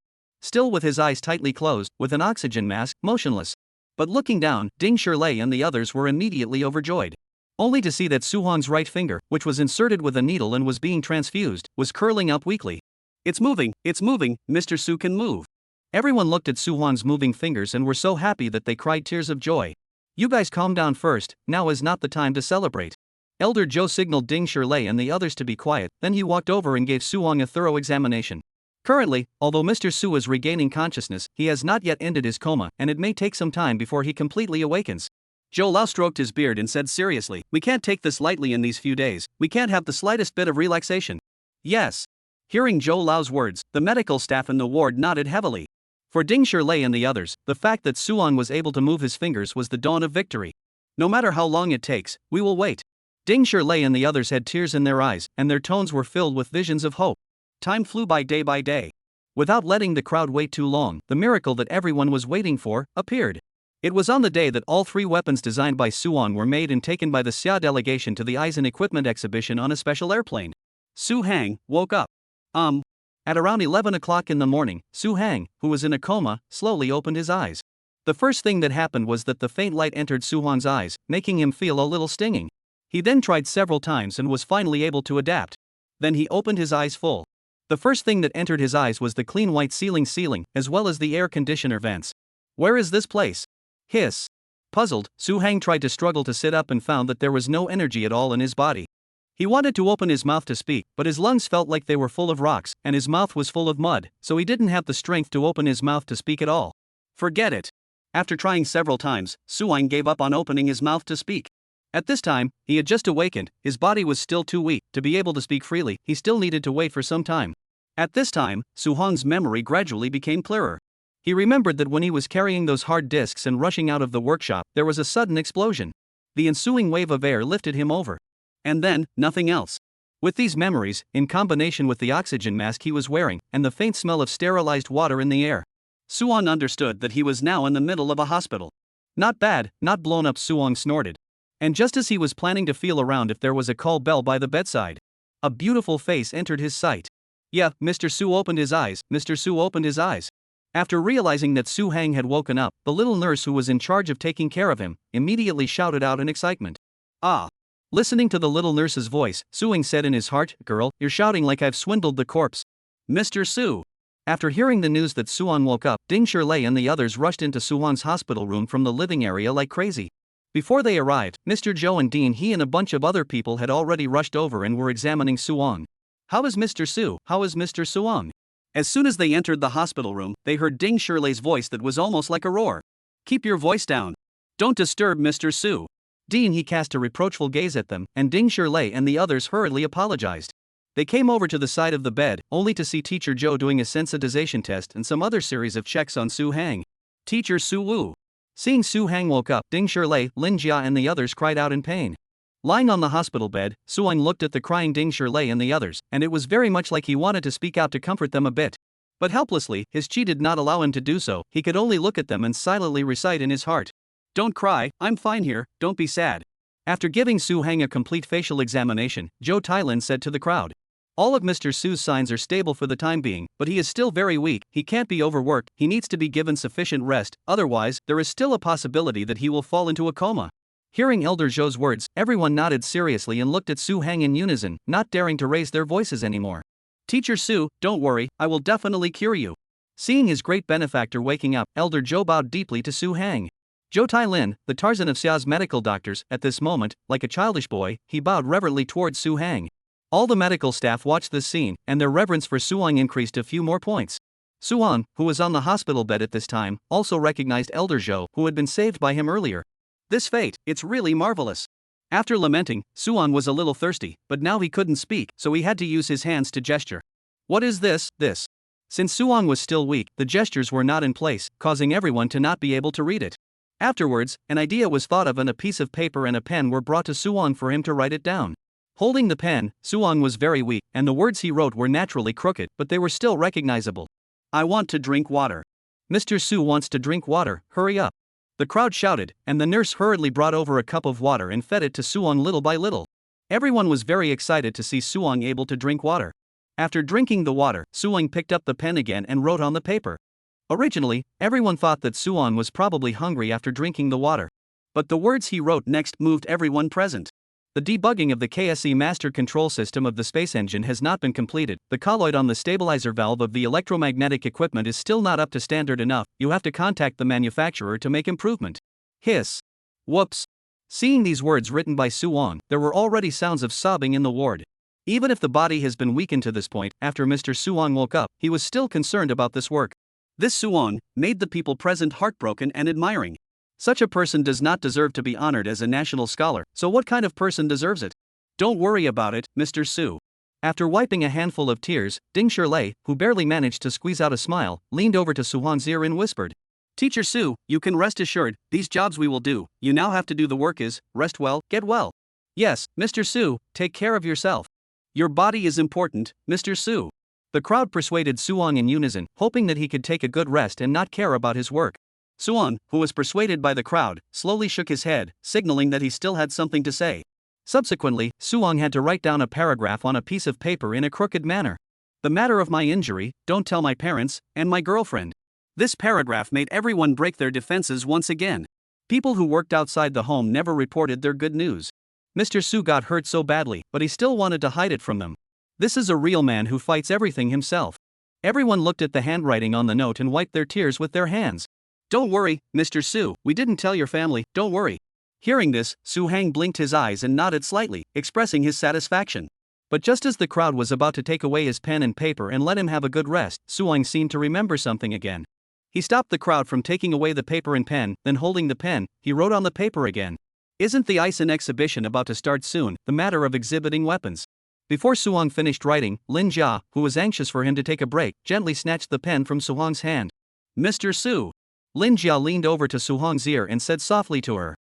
Still with his eyes tightly closed, with an oxygen mask, motionless. But looking down, Ding Shirlei and the others were immediately overjoyed. Only to see that Su Hang's right finger, which was inserted with a needle and was being transfused, was curling up weakly. It's moving, Mr. Su can move. Everyone looked at Su Hang's moving fingers and were so happy that they cried tears of joy. You guys calm down first, now is not the time to celebrate. Elder Joe signaled Ding Shirley and the others to be quiet, then he walked over and gave Suong a thorough examination. Currently, although Mr. Su is regaining consciousness, he has not yet ended his coma, and it may take some time before he completely awakens. Joe Lau stroked his beard and said seriously, "We can't take this lightly in these few days, we can't have the slightest bit of relaxation." Yes. Hearing Joe Lau's words, the medical staff in the ward nodded heavily. For Ding Shirley and the others, the fact that Suong was able to move his fingers was the dawn of victory. No matter how long it takes, we will wait. Ding Shirley and the others had tears in their eyes, and their tones were filled with visions of hope. Time flew by day. Without letting the crowd wait too long, the miracle that everyone was waiting for appeared. It was on the day that all 3 weapons designed by Suong were made and taken by the Xia delegation to the Eisen Equipment Exhibition on a special airplane. Su Hang woke up. At around 11 o'clock in the morning, Su Hang, who was in a coma, slowly opened his eyes. The first thing that happened was that the faint light entered Su Hang's eyes, making him feel a little stinging. He then tried several times and was finally able to adapt. Then he opened his eyes full. The first thing that entered his eyes was the clean white ceiling, as well as the air conditioner vents. Where is this place? Hiss. Puzzled, Su Hang tried to struggle to sit up and found that there was no energy at all in his body. He wanted to open his mouth to speak, but his lungs felt like they were full of rocks, and his mouth was full of mud, so he didn't have the strength to open his mouth to speak at all. Forget it. After trying several times, Suong gave up on opening his mouth to speak. At this time, he had just awakened, his body was still too weak to be able to speak freely, he still needed to wait for some time. At this time, Su Hong's memory gradually became clearer. He remembered that when he was carrying those hard discs and rushing out of the workshop, there was a sudden explosion. The ensuing wave of air lifted him over. And then, nothing else. With these memories, in combination with the oxygen mask he was wearing, and the faint smell of sterilized water in the air, Suong understood that he was now in the middle of a hospital. Not bad, not blown up, Suong snorted. And just as he was planning to feel around if there was a call bell by the bedside, a beautiful face entered his sight. Yeah, Mr. Su opened his eyes, Mr. Su opened his eyes. After realizing that Su Hang had woken up, the little nurse who was in charge of taking care of him, immediately shouted out in excitement. Ah! Listening to the little nurse's voice, Suong said in his heart, "Girl, you're shouting like I've swindled the corpse." Mr. Su. After hearing the news that Suong woke up, Ding Shirley and the others rushed into Suong's hospital room from the living area like crazy. Before they arrived, Mr. Zhou and Dean He and a bunch of other people had already rushed over and were examining Suong. How is Mr. Su? How is Mr. Suong? As soon as they entered the hospital room, they heard Ding Shirley's voice that was almost like a roar. Keep your voice down. Don't disturb Mr. Su. Dean He cast a reproachful gaze at them, and Ding Shirley and the others hurriedly apologized. They came over to the side of the bed, only to see Teacher Zhou doing a sensitization test and some other series of checks on Su Hang. Teacher Su Wu. Seeing Su Hang woke up, Ding Shirley, Lin Jia and the others cried out in pain. Lying on the hospital bed, Suong looked at the crying Ding Shirley and the others, and it was very much like he wanted to speak out to comfort them a bit. But helplessly, his chi did not allow him to do so, he could only look at them and silently recite in his heart. Don't cry, I'm fine here, don't be sad. After giving Su Hang a complete facial examination, Zhou Tailin said to the crowd. All of Mr. Su's signs are stable for the time being, but he is still very weak, he can't be overworked, he needs to be given sufficient rest, otherwise, there is still a possibility that he will fall into a coma. Hearing Elder Zhou's words, everyone nodded seriously and looked at Su Hang in unison, not daring to raise their voices anymore. Teacher Su, don't worry, I will definitely cure you. Seeing his great benefactor waking up, Elder Zhou bowed deeply to Su Hang. Zhou Tailin, the Tarzan of Xia's medical doctors, at this moment, like a childish boy, he bowed reverently towards Su Hang. All the medical staff watched this scene, and their reverence for Suong increased a few more points. Suong, who was on the hospital bed at this time, also recognized Elder Zhou, who had been saved by him earlier. This fate, it's really marvelous. After lamenting, Suong was a little thirsty, but now he couldn't speak, so he had to use his hands to gesture. What is this? Since Suong was still weak, the gestures were not in place, causing everyone to not be able to read it. Afterwards, an idea was thought of and a piece of paper and a pen were brought to Suong for him to write it down. Holding the pen, Suong was very weak, and the words he wrote were naturally crooked, but they were still recognizable. I want to drink water. Mr. Su wants to drink water, hurry up. The crowd shouted, and the nurse hurriedly brought over a cup of water and fed it to Suong little by little. Everyone was very excited to see Suong able to drink water. After drinking the water, Suong picked up the pen again and wrote on the paper. Originally, everyone thought that Suong was probably hungry after drinking the water. But the words he wrote next moved everyone present. The debugging of the KSE master control system of the space engine has not been completed, the colloid on the stabilizer valve of the electromagnetic equipment is still not up to standard enough, you have to contact the manufacturer to make improvement. Hiss. Whoops. Seeing these words written by Suwon, there were already sounds of sobbing in the ward. Even if the body has been weakened to this point, after Mr. Suwon woke up, he was still concerned about this work. This Suwon made the people present heartbroken and admiring. Such a person does not deserve to be honored as a national scholar, so what kind of person deserves it? Don't worry about it, Mr. Su. After wiping a handful of tears, Ding Shirlei, who barely managed to squeeze out a smile, leaned over to Suwon's ear and whispered, Teacher Su, you can rest assured, these jobs we will do, you now have to do the work is, rest well, get well. Yes, Mr. Su, take care of yourself. Your body is important, Mr. Su. The crowd persuaded Suwon in unison, hoping that he could take a good rest and not care about his work. Suwon, who was persuaded by the crowd, slowly shook his head, signaling that he still had something to say. Subsequently, Suwon had to write down a paragraph on a piece of paper in a crooked manner. The matter of my injury, don't tell my parents, and my girlfriend. This paragraph made everyone break their defenses once again. People who worked outside the home never reported their good news. Mr. Su got hurt so badly, but he still wanted to hide it from them. This is a real man who fights everything himself. Everyone looked at the handwriting on the note and wiped their tears with their hands. Don't worry, Mr. Su, we didn't tell your family, don't worry. Hearing this, Su Hang blinked his eyes and nodded slightly, expressing his satisfaction. But just as the crowd was about to take away his pen and paper and let him have a good rest, Suwon seemed to remember something again. He stopped the crowd from taking away the paper and pen, then holding the pen, he wrote on the paper again. Isn't the Ison exhibition about to start soon, the matter of exhibiting weapons? Before Suwon finished writing, Lin Jia, who was anxious for him to take a break, gently snatched the pen from Suwon's hand. Mr. Su. Lin Jia leaned over to Suwon's ear and said softly to her.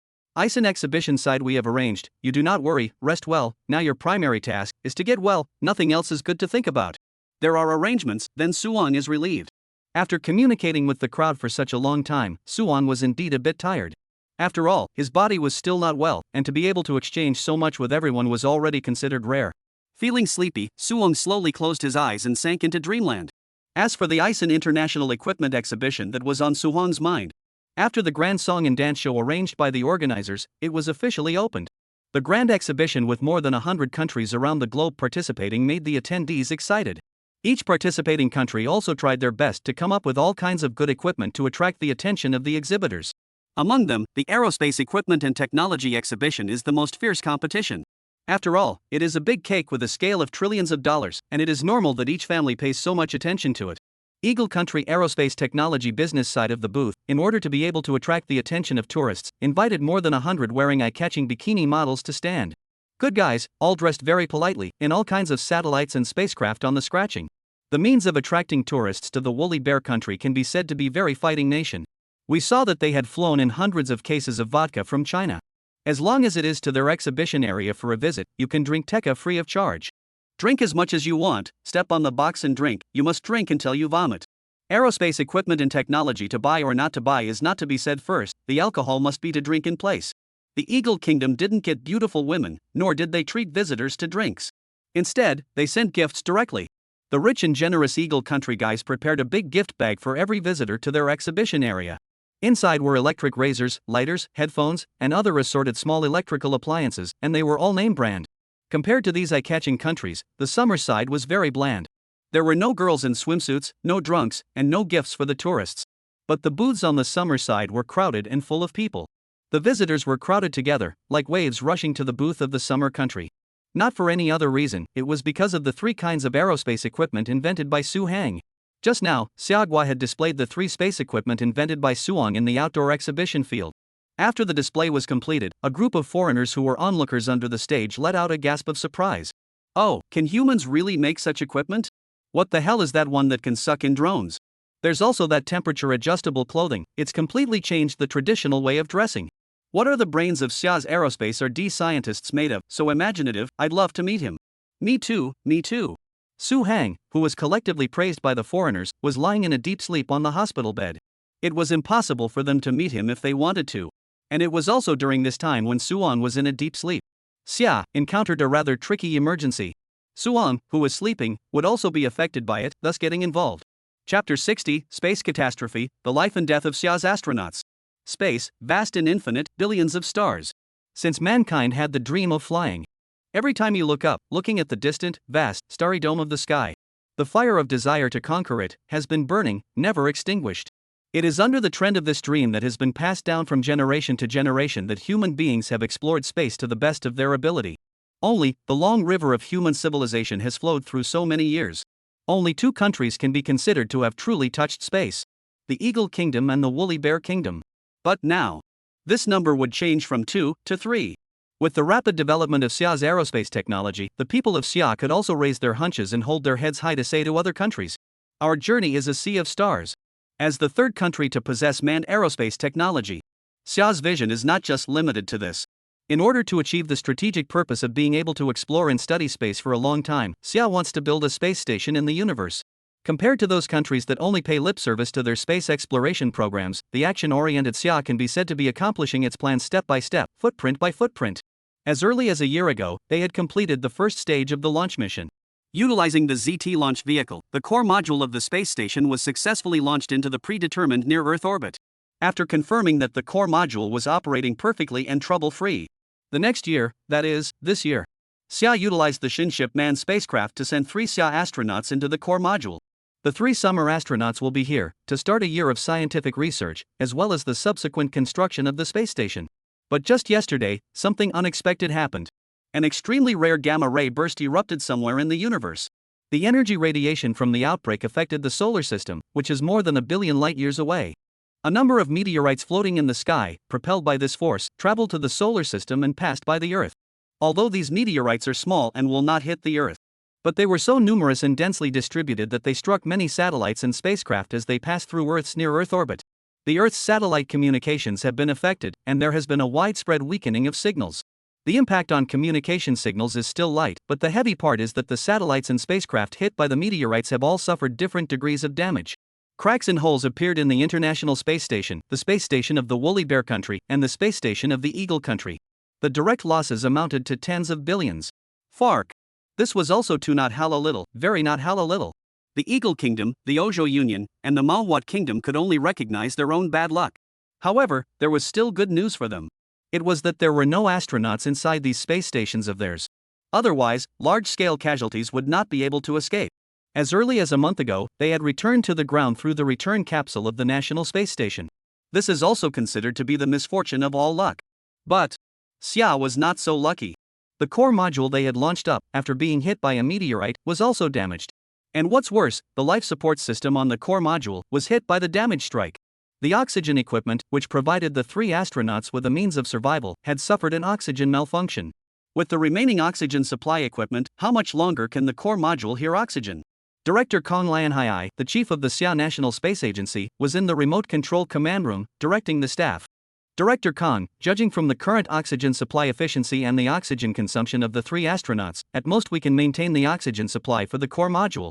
Ison exhibition side we have arranged, you do not worry, rest well, now your primary task is to get well, nothing else is good to think about. There are arrangements, then Suwon is relieved. After communicating with the crowd for such a long time, Suwon was indeed a bit tired. After all, his body was still not well, and to be able to exchange so much with everyone was already considered rare. Feeling sleepy, Suwon slowly closed his eyes and sank into dreamland. As for the Ison International Equipment Exhibition that was on Suwon's mind, after the grand song and dance show arranged by the organizers, it was officially opened. The grand exhibition with more than 100 countries around the globe participating made the attendees excited. Each participating country also tried their best to come up with all kinds of good equipment to attract the attention of the exhibitors. Among them, the Aerospace Equipment and Technology Exhibition is the most fierce competition. After all, it is a big cake with a scale of trillions of dollars, and it is normal that each family pays so much attention to it. Eagle Country Aerospace Technology business side of the booth, in order to be able to attract the attention of tourists, invited more than 100 wearing eye-catching bikini models to stand. Good guys, all dressed very politely, in all kinds of satellites and spacecraft on the scratching. The means of attracting tourists to the woolly bear country can be said to be very fighting nation. We saw that they had flown in hundreds of cases of vodka from China. As long as it is to their exhibition area for a visit, you can drink tekka free of charge. Drink as much as you want, step on the box and drink, you must drink until you vomit. Aerospace equipment and technology to buy or not to buy is not to be said first, the alcohol must be to drink in place. The Eagle Kingdom didn't get beautiful women, nor did they treat visitors to drinks. Instead, they sent gifts directly. The rich and generous Eagle Country guys prepared a big gift bag for every visitor to their exhibition area. Inside were electric razors, lighters, headphones, and other assorted small electrical appliances, and they were all name brand. Compared to these eye-catching countries, the summer side was very bland. There were no girls in swimsuits, no drunks, and no gifts for the tourists. But the booths on the summer side were crowded and full of people. The visitors were crowded together, like waves rushing to the booth of the summer country. Not for any other reason, it was because of the 3 kinds of aerospace equipment invented by Su Hang. Just now, Xiaogua had displayed the 3 space equipment invented by Suong in the outdoor exhibition field. After the display was completed, a group of foreigners who were onlookers under the stage let out a gasp of surprise. Oh, can humans really make such equipment? What the hell is that one that can suck in drones? There's also that temperature-adjustable clothing, it's completely changed the traditional way of dressing. What are the brains of Xia's Aerospace or D scientists made of? So imaginative, I'd love to meet him. Me too, me too. Su Hang, who was collectively praised by the foreigners, was lying in a deep sleep on the hospital bed. It was impossible for them to meet him if they wanted to. And it was also during this time when Suong was in a deep sleep. Xia encountered a rather tricky emergency. Suong, who was sleeping, would also be affected by it, thus getting involved. Chapter 60, Space Catastrophe, The Life and Death of Xia's Astronauts. Space, vast and infinite, billions of stars. Since mankind had the dream of flying. Every time you look up, looking at the distant, vast, starry dome of the sky, the fire of desire to conquer it has been burning, never extinguished. It is under the trend of this dream that has been passed down from generation to generation that human beings have explored space to the best of their ability. Only, the long river of human civilization has flowed through so many years. Only two countries can be considered to have truly touched space: the Eagle Kingdom and the Woolly Bear Kingdom. But now, this number would change from 2 to 3. With the rapid development of Xia's aerospace technology, the people of Xia could also raise their hunches and hold their heads high to say to other countries, "Our journey is a sea of stars." As the third country to possess manned aerospace technology, Xia's vision is not just limited to this. In order to achieve the strategic purpose of being able to explore and study space for a long time, Xia wants to build a space station in the universe. Compared to those countries that only pay lip service to their space exploration programs, the action-oriented Xia can be said to be accomplishing its plans step by step, footprint by footprint. As early as a year ago, they had completed the first stage of the launch mission. Utilizing the ZT launch vehicle, the core module of the space station was successfully launched into the predetermined near-Earth orbit. After confirming that the core module was operating perfectly and trouble-free, the next year, that is, this year, Xia utilized the Shinship manned spacecraft to send 3 Xia astronauts into the core module. The 3 summer astronauts will be here to start a year of scientific research, as well as the subsequent construction of the space station. But just yesterday, something unexpected happened. An extremely rare gamma-ray burst erupted somewhere in the universe. The energy radiation from the outbreak affected the solar system, which is more than 1 billion light-years away. A number of meteorites floating in the sky, propelled by this force, traveled to the solar system and passed by the Earth. Although these meteorites are small and will not hit the Earth, but they were so numerous and densely distributed that they struck many satellites and spacecraft as they passed through Earth's near-Earth orbit. The Earth's satellite communications have been affected, and there has been a widespread weakening of signals. The impact on communication signals is still light, but the heavy part is that the satellites and spacecraft hit by the meteorites have all suffered different degrees of damage. Cracks and holes appeared in the International Space Station, the space station of the Woolly Bear Country, and the space station of the Eagle Country. The direct losses amounted to tens of billions. Fark. This was also too not how a little, very not how a little. The Eagle Kingdom, the Ojo Union, and the Manhwa Kingdom could only recognize their own bad luck. However, there was still good news for them. It was that there were no astronauts inside these space stations of theirs. Otherwise, large-scale casualties would not be able to escape. As early as a month ago, they had returned to the ground through the return capsule of the National Space Station. This is also considered to be the misfortune of all luck. But Xia was not so lucky. The core module they had launched up, after being hit by a meteorite, was also damaged. And what's worse, the life support system on the core module was hit by the damage strike. The oxygen equipment, which provided the 3 astronauts with a means of survival, had suffered an oxygen malfunction. With the remaining oxygen supply equipment, how much longer can the core module hear oxygen? Director Kong Lianhai, the chief of the Xia National Space Agency, was in the remote control command room, directing the staff. Director Kong, judging from the current oxygen supply efficiency and the oxygen consumption of the 3 astronauts, at most we can maintain the oxygen supply for the core module.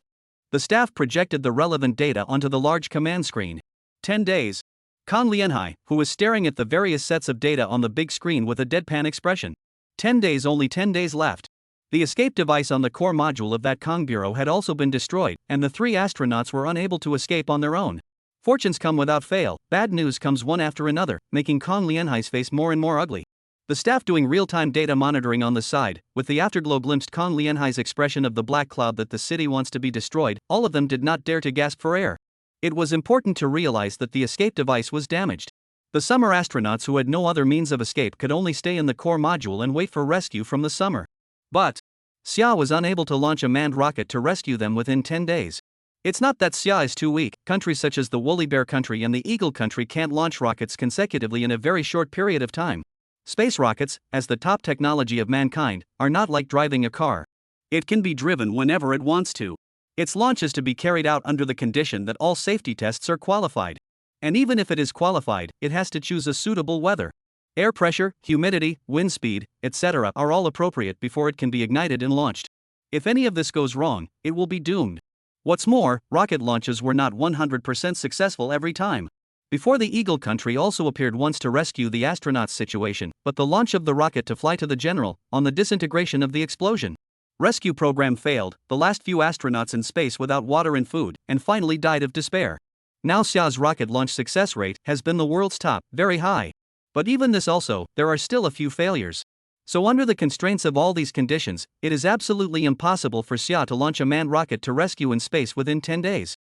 The staff projected the relevant data onto the large command screen. 10 days. Kong Lianhai, who was staring at the various sets of data on the big screen with a deadpan expression. 10 days, only 10 days left. The escape device on the core module of that Kong Bureau had also been destroyed, and the 3 astronauts were unable to escape on their own. Fortunes come without fail, bad news comes one after another, making Kong Lianhai's face more and more ugly. The staff doing real-time data monitoring on the side, with the afterglow glimpsed Kong Lianhai's expression of the black cloud that the city wants to be destroyed. All of them did not dare to gasp for air. It was important to realize that the escape device was damaged. The summer astronauts who had no other means of escape could only stay in the core module and wait for rescue from the summer. But Xia was unable to launch a manned rocket to rescue them within 10 days. It's not that Xia is too weak. Countries such as the Woolly Bear Country and the Eagle Country can't launch rockets consecutively in a very short period of time. Space rockets, as the top technology of mankind, are not like driving a car. It can be driven whenever it wants to. Its launch is to be carried out under the condition that all safety tests are qualified. And even if it is qualified, it has to choose a suitable weather. Air pressure, humidity, wind speed, etc. are all appropriate before it can be ignited and launched. If any of this goes wrong, it will be doomed. What's more, rocket launches were not 100% successful every time. Before, the Eagle Country also appeared once to rescue the astronauts' situation, but the launch of the rocket to fly to the general, on the disintegration of the explosion. Rescue program failed, the last few astronauts in space without water and food, and finally died of despair. Now Xia's rocket launch success rate has been the world's top, very high. But even this also, there are still a few failures. So under the constraints of all these conditions, it is absolutely impossible for Xia to launch a manned rocket to rescue in space within 10 days.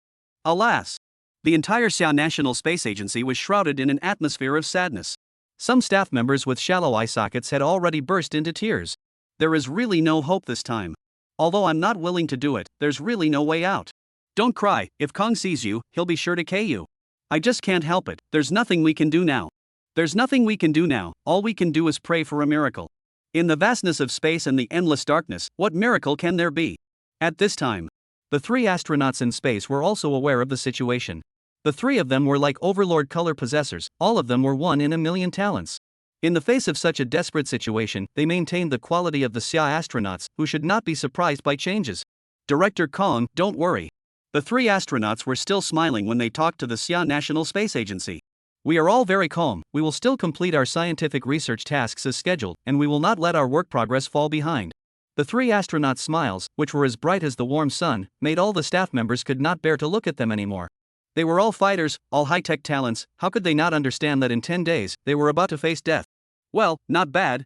Alas! The entire Sia National Space Agency was shrouded in an atmosphere of sadness. Some staff members with shallow eye sockets had already burst into tears. There is really no hope this time. Although I'm not willing to do it, there's really no way out. Don't cry, if Kong sees you, he'll be sure to K you. I just can't help it, there's nothing we can do now. There's nothing we can do now, all we can do is pray for a miracle. In the vastness of space and the endless darkness, what miracle can there be? At this time, the 3 astronauts in space were also aware of the situation. The 3 of them were like overlord color possessors, all of them were 1 in a million talents. In the face of such a desperate situation, they maintained the quality of the Sia astronauts, who should not be surprised by changes. Director Kong, don't worry. The 3 astronauts were still smiling when they talked to the Sia National Space Agency. We are all very calm, we will still complete our scientific research tasks as scheduled, and we will not let our work progress fall behind. The 3 astronauts' smiles, which were as bright as the warm sun, made all the staff members could not bear to look at them anymore. They were all fighters, all high-tech talents, how could they not understand that in 10 days, they were about to face death? Well, not bad,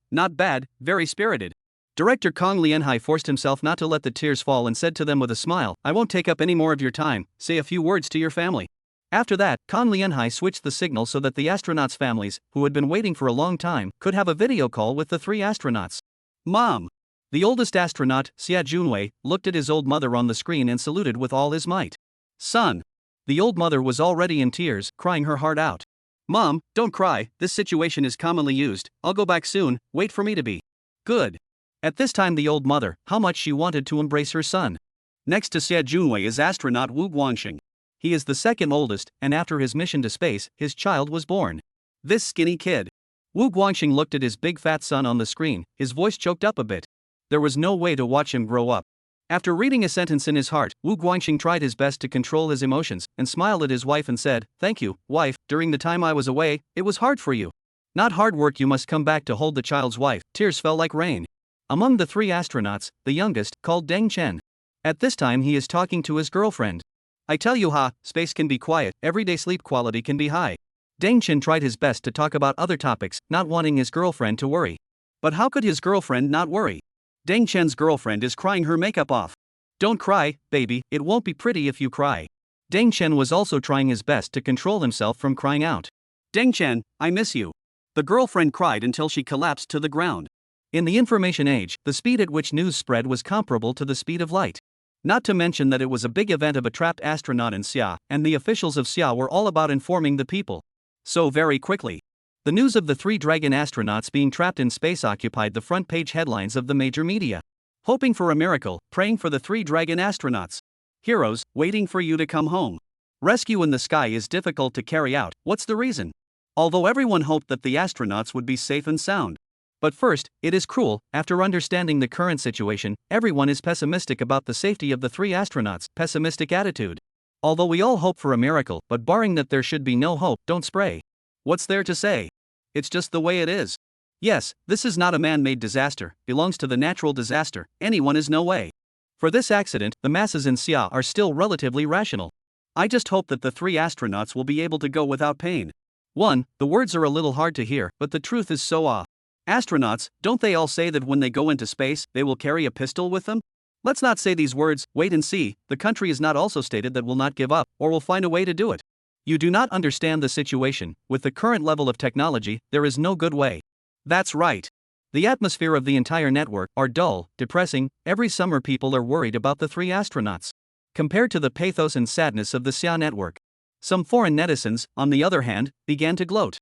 very spirited. Director Kong Lianhai forced himself not to let the tears fall and said to them with a smile, I won't take up any more of your time, say a few words to your family. After that, Kong Lianhai switched the signal so that the astronauts' families, who had been waiting for a long time, could have a video call with the 3 astronauts. Mom! The oldest astronaut, Xia Junwei, looked at his old mother on the screen and saluted with all his might. Son! The old mother was already in tears, crying her heart out. Mom, don't cry, this situation is commonly used, I'll go back soon, wait for me to be good. At this time the old mother, how much she wanted to embrace her son. Next to Xia Junwei is astronaut Wu Guangxing. He is the second oldest, and after his mission to space, his child was born. This skinny kid. Wu Guangxing looked at his big fat son on the screen, his voice choked up a bit. There was no way to watch him grow up. After reading a sentence in his heart, Wu Guangxing tried his best to control his emotions, and smiled at his wife and said, Thank you, wife, during the time I was away, it was hard for you. Not hard work, you must come back to hold the child's wife. Tears fell like rain. Among the 3 astronauts, the youngest, called Deng Chen. At this time he is talking to his girlfriend. I tell you space can be quiet, everyday sleep quality can be high. Deng Chen tried his best to talk about other topics, not wanting his girlfriend to worry. But how could his girlfriend not worry? Deng Chen's girlfriend is crying her makeup off. Don't cry, baby, it won't be pretty if you cry. Deng Chen was also trying his best to control himself from crying out. Deng Chen, I miss you. The girlfriend cried until she collapsed to the ground. In the information age, the speed at which news spread was comparable to the speed of light. Not to mention that it was a big event of a trapped astronaut in Xia, and the officials of Xia were all about informing the people. So very quickly. The news of the 3 Dragon astronauts being trapped in space occupied the front page headlines of the major media. Hoping for a miracle, praying for the 3 Dragon astronauts. Heroes, waiting for you to come home. Rescue in the sky is difficult to carry out, what's the reason? Although everyone hoped that the astronauts would be safe and sound. But first, it is cruel, after understanding the current situation, everyone is pessimistic about the safety of the 3 astronauts, pessimistic attitude. Although we all hope for a miracle, but barring that there should be no hope, don't spray. What's there to say? It's just the way it is. Yes, this is not a man-made disaster, belongs to the natural disaster, anyone is no way. For this accident, the masses in Xia are still relatively rational. I just hope that the 3 astronauts will be able to go without pain. 1. The words are a little hard to hear, but the truth is so Astronauts, don't they all say that when they go into space, they will carry a pistol with them? Let's not say these words, wait and see, the country is not also stated that will not give up, or will find a way to do it. You do not understand the situation, with the current level of technology, there is no good way. That's right. The atmosphere of the entire network are dull, depressing, every summer people are worried about the 3 astronauts. Compared to the pathos and sadness of the Xia network. Some foreign netizens, on the other hand, began to gloat.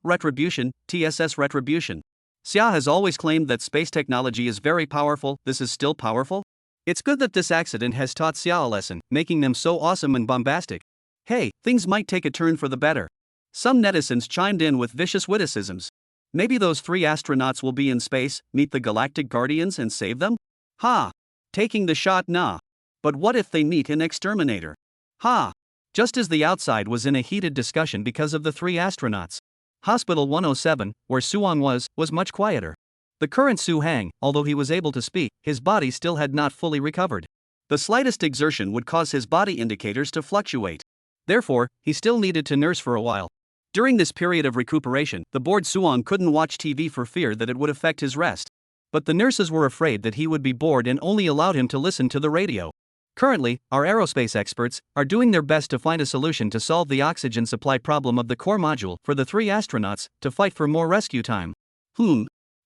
Retribution, TSS retribution. Xia has always claimed that space technology is very powerful, this is still powerful? It's good that this accident has taught Xia a lesson, making them so awesome and bombastic. Hey, things might take a turn for the better. Some netizens chimed in with vicious witticisms. Maybe those 3 astronauts will be in space, meet the Galactic Guardians and save them? Taking the shot, nah. But what if they meet an exterminator? Just as the outside was in a heated discussion because of the 3 astronauts. Hospital 107, where Suong was much quieter. The current Su Hang, although he was able to speak, his body still had not fully recovered. The slightest exertion would cause his body indicators to fluctuate. Therefore, he still needed to nurse for a while. During this period of recuperation, the bored Suong couldn't watch TV for fear that it would affect his rest. But the nurses were afraid that he would be bored and only allowed him to listen to the radio. Currently, our aerospace experts are doing their best to find a solution to solve the oxygen supply problem of the core module for the 3 astronauts to fight for more rescue time.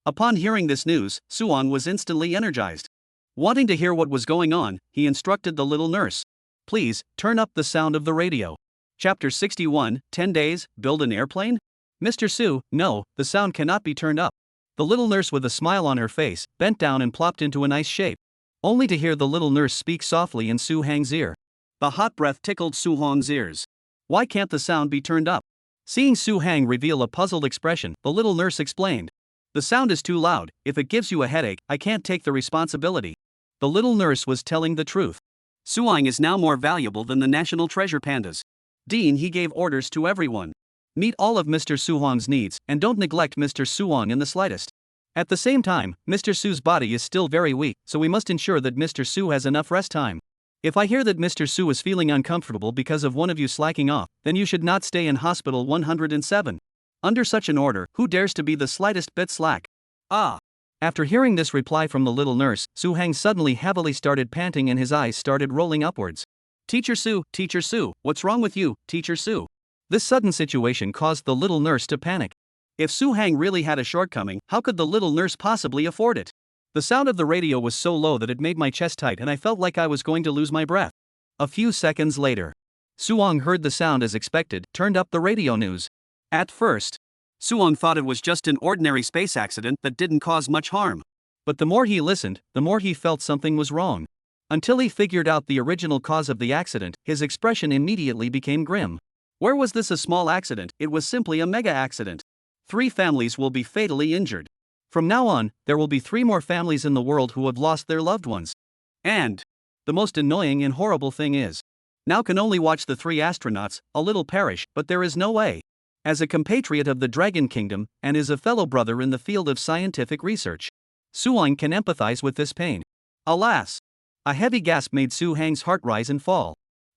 Upon hearing this news, Suong was instantly energized. Wanting to hear what was going on, he instructed the little nurse. Please, turn up the sound of the radio. Chapter 61, 10 Days, Build an Airplane? Mr. Su, no, the sound cannot be turned up. The little nurse with a smile on her face bent down and plopped into a nice shape, only to hear the little nurse speak softly in Su Hang's ear. The hot breath tickled Su Hong's ears. Why can't the sound be turned up? Seeing Su Hang reveal a puzzled expression, the little nurse explained. The sound is too loud. If it gives you a headache, I can't take the responsibility. The little nurse was telling the truth. Suong is now more valuable than the national treasure pandas. Dean, he gave orders to everyone. Meet all of Mr. Suong's needs, and don't neglect Mr. Suong in the slightest. At the same time, Mr. Su's body is still very weak, so we must ensure that Mr. Su has enough rest time. If I hear that Mr. Su is feeling uncomfortable because of one of you slacking off, then you should not stay in hospital 107. Under such an order, who dares to be the slightest bit slack? Ah! After hearing this reply from the little nurse, Su Hang suddenly heavily started panting and his eyes started rolling upwards. Teacher Su, what's wrong with you, Teacher Su? This sudden situation caused the little nurse to panic. If Su Hang really had a shortcoming, how could the little nurse possibly afford it? The sound of the radio was so low that it made my chest tight and I felt like I was going to lose my breath. A few seconds later, Suong heard the sound as expected, turned up the radio news. At first, Suong thought it was just an ordinary space accident that didn't cause much harm. But the more he listened, the more he felt something was wrong. Until he figured out the original cause of the accident, his expression immediately became grim. Where was this a small accident? It was simply a mega accident. 3 families will be fatally injured. From now on, there will be 3 more families in the world who have lost their loved ones. And the most annoying and horrible thing is, now can only watch the 3 astronauts, a little perish, but there is no way. As a compatriot of the Dragon Kingdom, and is a fellow brother in the field of scientific research, Suong can empathize with this pain. Alas! A heavy gasp made Su Hang's heart rise and fall.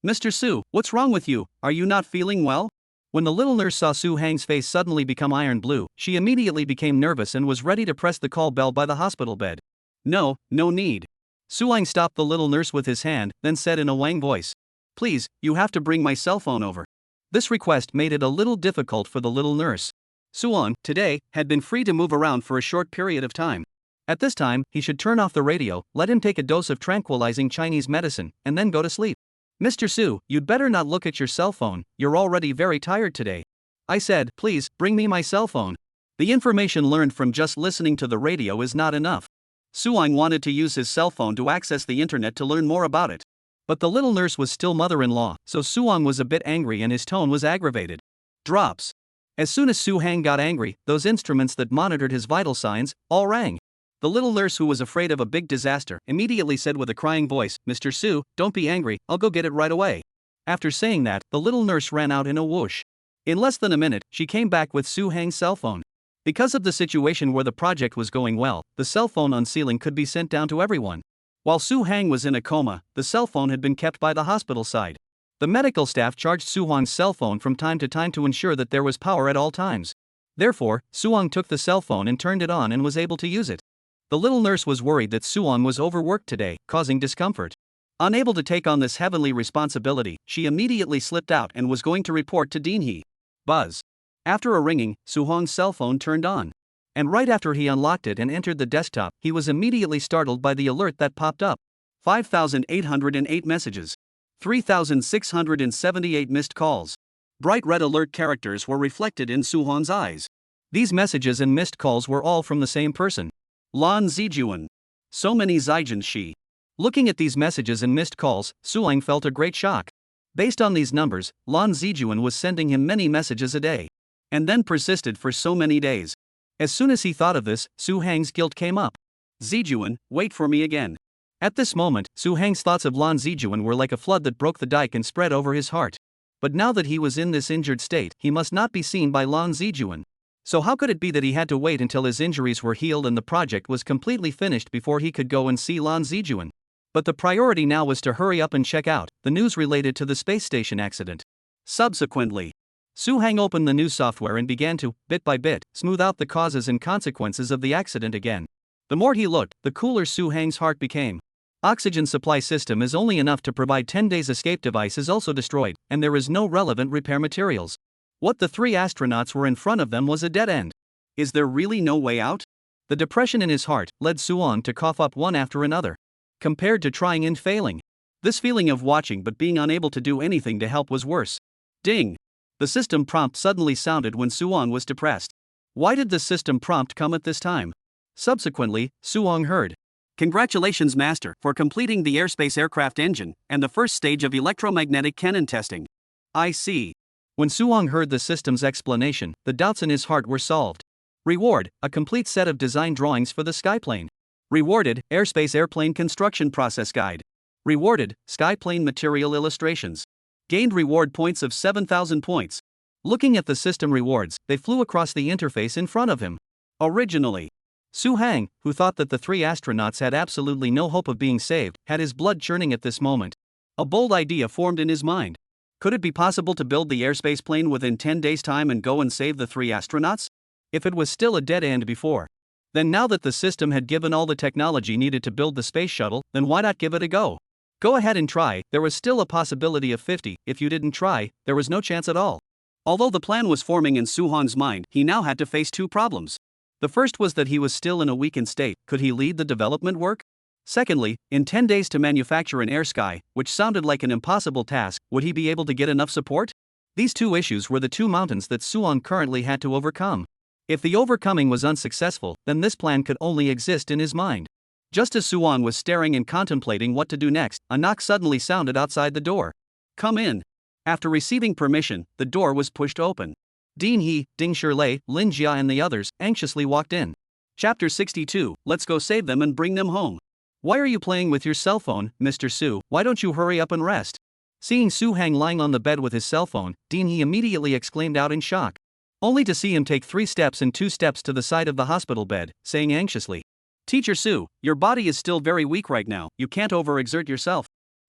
Mr. Su, what's wrong with you? Are you not feeling well? When the little nurse saw Su Hang's face suddenly become iron blue, she immediately became nervous and was ready to press the call bell by the hospital bed. No need. Suong stopped the little nurse with his hand, then said in a wang voice, Please, you have to bring my cell phone over. This request made it a little difficult for the little nurse. Suong, today, had been free to move around for a short period of time. At this time, he should turn off the radio, let him take a dose of tranquilizing Chinese medicine, and then go to sleep. Mr. Su, you'd better not look at your cell phone, you're already very tired today. I said, please, bring me my cell phone. The information learned from just listening to the radio is not enough. Suong wanted to use his cell phone to access the internet to learn more about it. But the little nurse was still mother-in-law, so Suong was a bit angry and his tone was aggravated. Drops. As soon as Su Hang got angry, those instruments that monitored his vital signs all rang. The little nurse, who was afraid of a big disaster, immediately said with a crying voice, Mr. Su, don't be angry, I'll go get it right away. After saying that, the little nurse ran out in a whoosh. In less than a minute, she came back with Su Hang's cell phone. Because of the situation where the project was going well, the cell phone unsealing could be sent down to everyone. While Su Hang was in a coma, the cell phone had been kept by the hospital side. The medical staff charged Suong's cell phone from time to time to ensure that there was power at all times. Therefore, Suong took the cell phone and turned it on and was able to use it. The little nurse was worried that Suong was overworked today, causing discomfort. Unable to take on this heavenly responsibility, she immediately slipped out and was going to report to Dean He. Buzz. After a ringing, Suong's cell phone turned on. And right after he unlocked it and entered the desktop, he was immediately startled by the alert that popped up. 5,808 messages. 3,678 missed calls. Bright red alert characters were reflected in Suhong's eyes. These messages and missed calls were all from the same person. Lan Zijuan. So many Zijin she. Looking at these messages and missed calls, Suong felt a great shock. Based on these numbers, Lan Zijuan was sending him many messages a day. And then persisted for so many days. As soon as he thought of this, Su Hang's guilt came up. Zijuan, wait for me again. At this moment, Su Hang's thoughts of Lan Zijuan were like a flood that broke the dike and spread over his heart. But now that he was in this injured state, he must not be seen by Lan Zijuan. So how could it be that he had to wait until his injuries were healed and the project was completely finished before he could go and see Lan Zijuan? But the priority now was to hurry up and check out the news related to the space station accident. Subsequently, Su Hang opened the news software and began to, bit by bit, smooth out the causes and consequences of the accident again. The more he looked, the cooler Su Hang's heart became. Oxygen supply system is only enough to provide 10 days. Escape device is also destroyed, and there is no relevant repair materials. What the three astronauts were in front of them was a dead end. Is there really no way out? The depression in his heart led Suong to cough up one after another. Compared to trying and failing, This feeling of watching but being unable to do anything to help was worse. Ding! The system prompt suddenly sounded when Suong was depressed. Why did the system prompt come at this time? Subsequently, Suong heard, "Congratulations, Master, for completing the airspace aircraft engine and the first stage of electromagnetic cannon testing." I see. When Suong heard the system's explanation, the doubts in his heart were solved. Reward: a complete set of design drawings for the skyplane. Rewarded: airspace airplane construction process guide. Rewarded: skyplane material illustrations. Gained reward points of 7,000 points. Looking at the system rewards, they flew across the interface in front of him. Originally, Su Hang, who thought that the three astronauts had absolutely no hope of being saved, had his blood churning at this moment. a bold idea formed in his mind. Could it be possible to build the airspace plane within 10 days' time and go and save the three astronauts? If it was still a dead end before, then now that the system had given all the technology needed to build the space shuttle, then why not give it a go? Go ahead and try. There was still a possibility of 50. If you didn't try, there was no chance at all. Although the plan was forming in Suhong's mind, he now had to face two problems. The first was that he was still in a weakened state. Could he lead the development work? Secondly, in 10 days to manufacture an air sky, which sounded like an impossible task, would he be able to get enough support? These two issues were the two mountains that Suong currently had to overcome. If the overcoming was unsuccessful, then this plan could only exist in his mind. Just as Suong was staring and contemplating what to do next, a knock suddenly sounded outside the door. "Come in." After receiving permission, the door was pushed open. Dean He, Ding Shirlei, Lin Jia and the others anxiously walked in. Chapter 62, Let's go save them and bring them home. Why are you playing with your cell phone, Mr. Su? Why don't you hurry up and rest? Seeing Su Hang lying on the bed with his cell phone, Dean He immediately exclaimed out in shock. Only to see him take 3 steps and 2 steps to the side of the hospital bed, saying anxiously, "Teacher Su, your body is still very weak right now, you can't overexert yourself."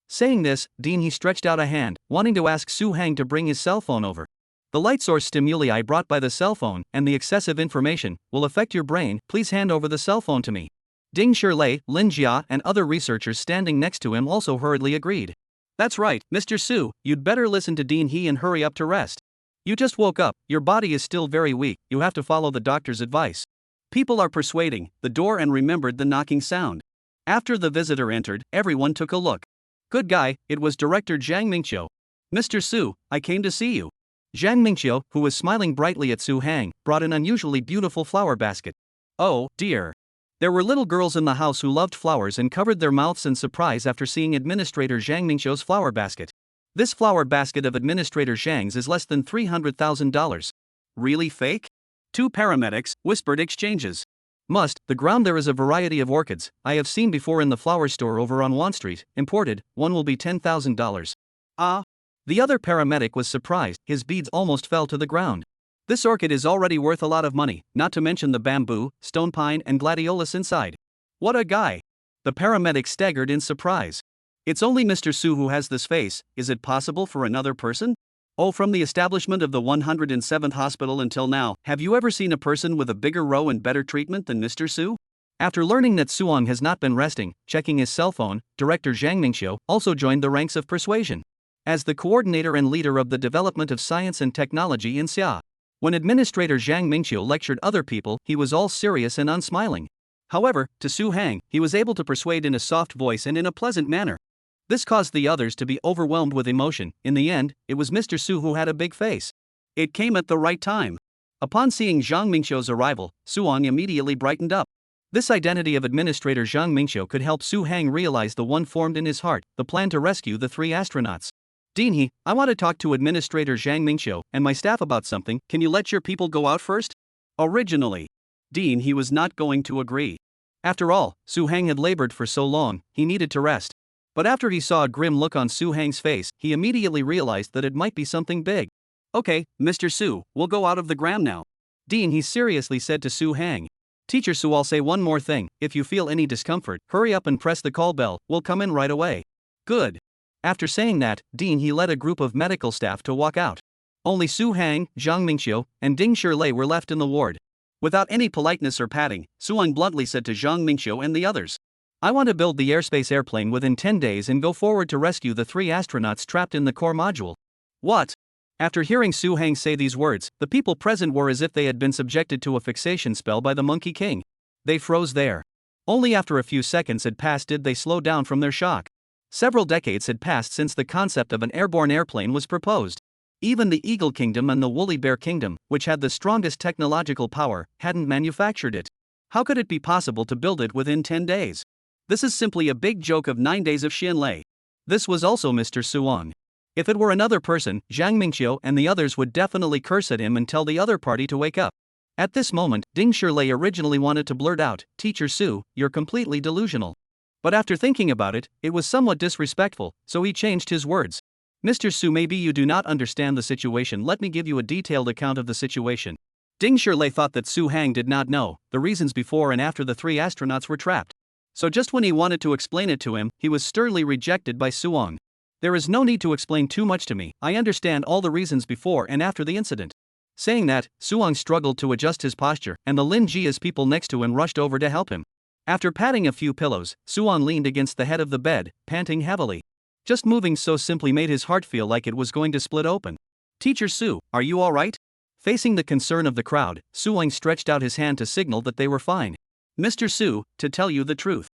Saying this, Dean He stretched out a hand, wanting to ask Su Hang to bring his cell phone over. The light source stimuli brought by the cell phone and the excessive information will affect your brain. Please hand over the cell phone to me. Ding Shirlei, Lin Jia and other researchers standing next to him also hurriedly agreed. That's right, Mr. Su, You'd better listen to Dean He and hurry up to rest. You just woke up, your body is still very weak, you have to follow the doctor's advice. People are persuading the door and remembered the knocking sound. After the visitor entered, everyone took a look. Good guy, it was Director Zhang Mingqiu. "Mr. Su, I came to see you." Zhang Mingqiu, who was smiling brightly at Su Hang, brought an unusually beautiful flower basket. Oh, dear. There were little girls in the house who loved flowers and covered their mouths in surprise after seeing Administrator Zhang Mingqiu's flower basket. This flower basket of Administrator Zhang's is less than $300,000. Really fake? Two paramedics whispered exchanges. The ground there is a variety of orchids, I have seen before in the flower store over on Wan Street, imported, one will be $10,000. Ah. The other paramedic was surprised, his beads almost fell to the ground. This orchid is already worth a lot of money, not to mention the bamboo, stone pine and gladiolus inside. What a guy. The paramedic staggered in surprise. It's only Mr. Su who has this face, is it possible for another person? Oh, from the establishment of the 107th hospital until now, have you ever seen a person with a bigger row and better treatment than Mr. Su? After learning that Suong has not been resting, checking his cell phone, Director Zhang Mingqiu also joined the ranks of persuasion. As the coordinator and leader of the development of science and technology in Xia. When Administrator Zhang Mingqiu lectured other people, he was all serious and unsmiling. However, to Su Hang, he was able to persuade in a soft voice and in a pleasant manner. This caused the others to be overwhelmed with emotion. In the end, it was Mr. Su who had a big face. It came at the right time. Upon seeing Zhang Mingqiu's arrival, Suong immediately brightened up. This identity of Administrator Zhang Mingqiu could help Su Hang realize the one formed in his heart, the plan to rescue the 3 astronauts. Dean He, I want to talk to Administrator Zhang Mingqiu and my staff about something. Can you let your people go out first? Originally, Dean He was not going to agree. After all, Su Hang had labored for so long, he needed to rest. But after he saw a grim look on Su Hang's face, he immediately realized that it might be something big. Okay, Mr. Su, we'll go out of the gram now. Dean He seriously said to Su Hang. Teacher Su, I'll say one more thing, if you feel any discomfort, hurry up and press the call bell, we'll come in right away. Good. After saying that, Dean He led a group of medical staff to walk out. Only Su Hang, Zhang Mingqiu, and Ding Shirlei were left in the ward. Without any politeness or patting, Suong bluntly said to Zhang Mingqiu and the others. I want to build the airspace airplane within 10 days and go forward to rescue the 3 astronauts trapped in the core module. What? After hearing Su Hang say these words, the people present were as if they had been subjected to a fixation spell by the Monkey King. They froze there. Only after a few seconds had passed did they slow down from their shock. Several decades had passed since the concept of an airborne airplane was proposed. Even the Eagle Kingdom and the Woolly Bear Kingdom, which had the strongest technological power, hadn't manufactured it. How could it be possible to build it within 10 days? This is simply a big joke of 9 days of Xianlei. This was also Mr. Suong. If it were another person, Zhang Mingqiu and the others would definitely curse at him and tell the other party to wake up. At this moment, Ding Shilei originally wanted to blurt out, "Teacher Su, you're completely delusional." But after thinking about it, it was somewhat disrespectful, so he changed his words. "Mr. Su, maybe you do not understand the situation. Let me give you a detailed account of the situation." Ding Shilei thought that Su Hang did not know the reasons before and after the 3 astronauts were trapped. So just when he wanted to explain it to him, he was sternly rejected by Suong. "There is no need to explain too much to me. I understand all the reasons before and after the incident." Saying that, Suong struggled to adjust his posture, and the Lin Jia's people next to him rushed over to help him. After patting a few pillows, Suong leaned against the head of the bed, panting heavily. Just moving so simply made his heart feel like it was going to split open. "Teacher Su, are you all right?" Facing the concern of the crowd, Suong stretched out his hand to signal that they were fine. "Mr. Su, to tell you the truth."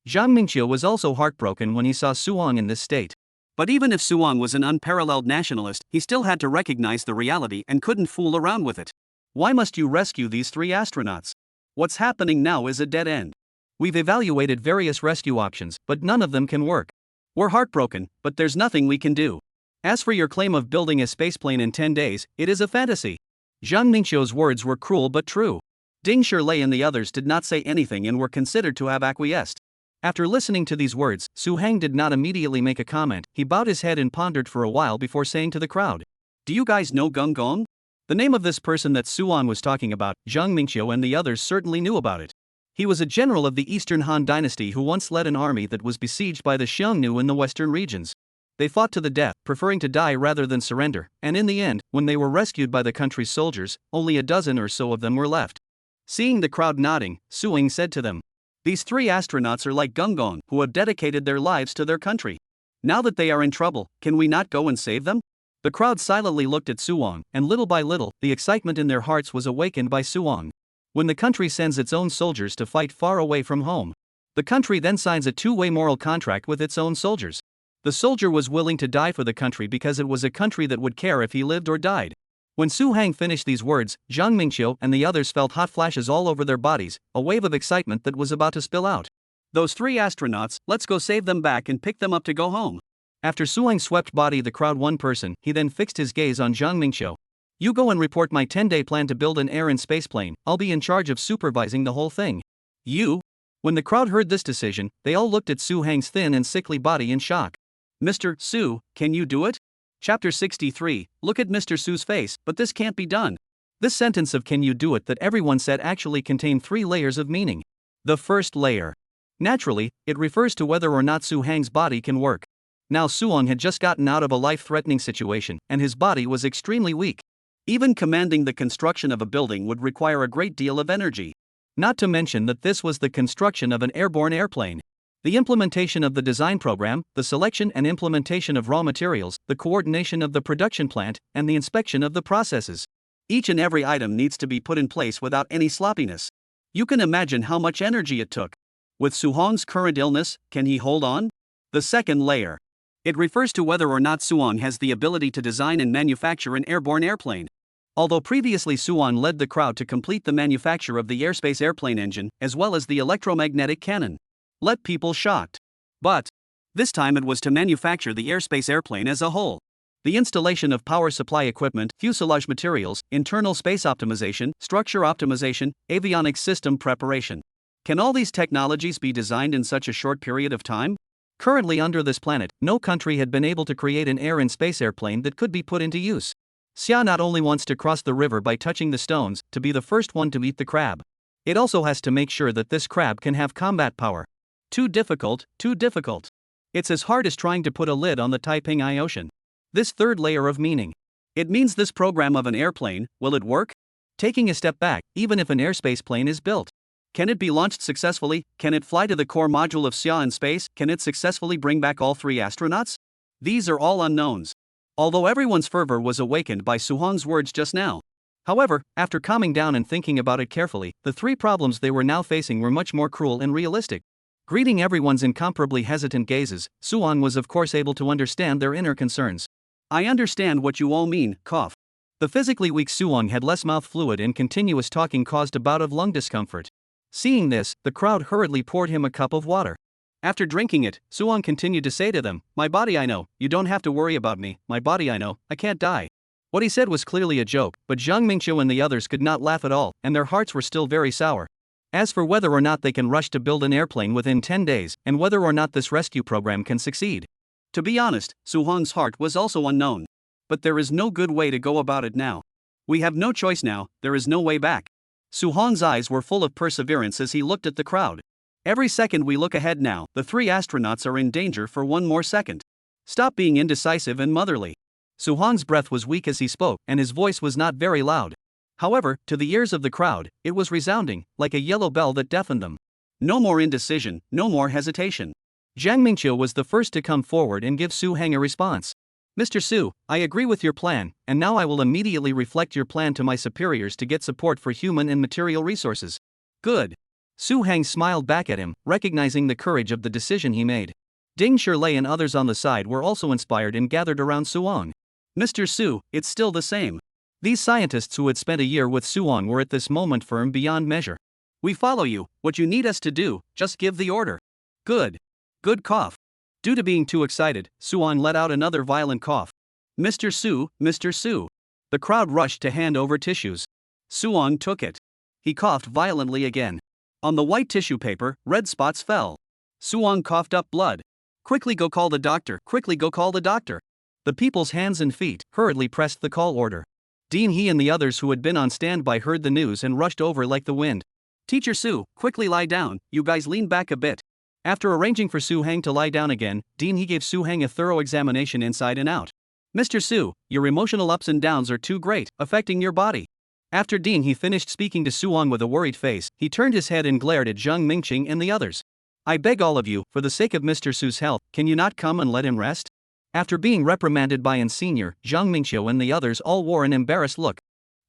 Zhang Mingqiu was also heartbroken when he saw Suong in this state. But even if Suong was an unparalleled nationalist, he still had to recognize the reality and couldn't fool around with it. "Why must you rescue these 3 astronauts? What's happening now is a dead end. We've evaluated various rescue options, but none of them can work. We're heartbroken, but there's nothing we can do. As for your claim of building a spaceplane in 10 days, it is a fantasy." Zhang Mingqiu's words were cruel but true. Ding Shilei and the others did not say anything and were considered to have acquiesced. After listening to these words, Su Hang did not immediately make a comment. He bowed his head and pondered for a while before saying to the crowd, "Do you guys know Gong Gong?" The name of this person that Suong was talking about, Zhang Mingqiu and the others certainly knew about it. He was a general of the Eastern Han Dynasty who once led an army that was besieged by the Xiongnu in the western regions. They fought to the death, preferring to die rather than surrender, and in the end, when they were rescued by the country's soldiers, only a dozen or so of them were left. Seeing the crowd nodding, Suing said to them, "These 3 astronauts are like Gong, who have dedicated their lives to their country. Now that they are in trouble, can we not go and save them?" The crowd silently looked at Suong, and little by little, the excitement in their hearts was awakened by Suong. When the country sends its own soldiers to fight far away from home, the country then signs a two-way moral contract with its own soldiers. The soldier was willing to die for the country because it was a country that would care if he lived or died. When Su Hang finished these words, Zhang Mingqiu and the others felt hot flashes all over their bodies, a wave of excitement that was about to spill out. "Those 3 astronauts, let's go save them back and pick them up to go home." After Su Hang swept body the crowd one person, he then fixed his gaze on Zhang Mingqiu. "You go and report my 10-day plan to build an air and space plane. I'll be in charge of supervising the whole thing." "You?" When the crowd heard this decision, they all looked at Su Hang's thin and sickly body in shock. "Mr. Su, can you do it?" Chapter 63, look at Mr. Su's face, but this can't be done. This sentence of "can you do it" that everyone said actually contained 3 layers of meaning. The first layer. Naturally, it refers to whether or not Su Hang's body can work. Now Suong had just gotten out of a life-threatening situation, and his body was extremely weak. Even commanding the construction of a building would require a great deal of energy. Not to mention that this was the construction of an airborne airplane. The implementation of the design program, the selection and implementation of raw materials, the coordination of the production plant, and the inspection of the processes. Each and every item needs to be put in place without any sloppiness. You can imagine how much energy it took. With Suhong's current illness, can he hold on? The second layer. It refers to whether or not Suong has the ability to design and manufacture an airborne airplane. Although previously Suong led the crowd to complete the manufacture of the airspace airplane engine, as well as the electromagnetic cannon. Let people shocked. But this time it was to manufacture the airspace airplane as a whole. The installation of power supply equipment, fuselage materials, internal space optimization, structure optimization, avionics system preparation. Can all these technologies be designed in such a short period of time? Currently under this planet, no country had been able to create an air and space airplane that could be put into use. Xia not only wants to cross the river by touching the stones, to be the first one to eat the crab. It also has to make sure that this crab can have combat power. Too difficult, too difficult. It's as hard as trying to put a lid on the Taiping Ocean. This third layer of meaning. It means this program of an airplane, will it work? Taking a step back, even if an airspace plane is built, Can it be launched successfully? Can it fly to the core module of Xia in space? Can it successfully bring back all 3 astronauts? These are all unknowns. Although everyone's fervor was awakened by Su-hong's words just now. However, after calming down and thinking about it carefully, the 3 problems they were now facing were much more cruel and realistic. Greeting everyone's incomparably hesitant gazes, Su-hong was of course able to understand their inner concerns. I understand what you all mean, cough. The physically weak Su-hong had less mouth fluid and continuous talking caused a bout of lung discomfort. Seeing this, the crowd hurriedly poured him a cup of water. After drinking it, Su-hong continued to say to them, "My body I know, you don't have to worry about me, my body I know, I can't die." What he said was clearly a joke, but Zhang Mingqiu and the others could not laugh at all, and their hearts were still very sour. As for whether or not they can rush to build an airplane within 10 days, and whether or not this rescue program can succeed. To be honest, Su-hong's heart was also unknown. But there is no good way to go about it now. We have no choice now, there is no way back. Su-hong's eyes were full of perseverance as he looked at the crowd. Every second we look ahead now, the 3 astronauts are in danger for 1 more second. Stop being indecisive and motherly. Su-hong's breath was weak as he spoke, and his voice was not very loud. However, to the ears of the crowd, it was resounding, like a yellow bell that deafened them. No more indecision, no more hesitation. Zhang Mingqiu was the first to come forward and give Su-hang a response. "Mr. Su, I agree with your plan, and now I will immediately reflect your plan to my superiors to get support for human and material resources." "Good." Su-hang smiled back at him, recognizing the courage of the decision he made. Ding Shirlei and others on the side were also inspired and gathered around Su-hong. "Mr. Su, it's still the same." These scientists who had spent a year with Su-hong were at this moment firm beyond measure. "We follow you, what you need us to do, just give the order." "Good." Good cough. Due to being too excited, Su-hong let out another violent cough. "Mr. Su, Mr. Su." The crowd rushed to hand over tissues. Su-hong took it. He coughed violently again. On the white tissue paper, red spots fell. Su-hong coughed up blood. "Quickly go call the doctor, quickly go call the doctor." The people's hands and feet hurriedly pressed the call order. Dean He and the others who had been on standby heard the news and rushed over like the wind. "Teacher Su, quickly lie down, you guys lean back a bit." After arranging for Su-hang to lie down again, Dean He gave Su-hang a thorough examination inside and out. "Mr. Su, your emotional ups and downs are too great, affecting your body." After Dean He finished speaking to Su-hong with a worried face, he turned his head and glared at Zhang Mingqing and the others. "I beg all of you, for the sake of Mr. Su's health, can you not come and let him rest?" After being reprimanded by an senior, Zhang Mingqiu and the others all wore an embarrassed look.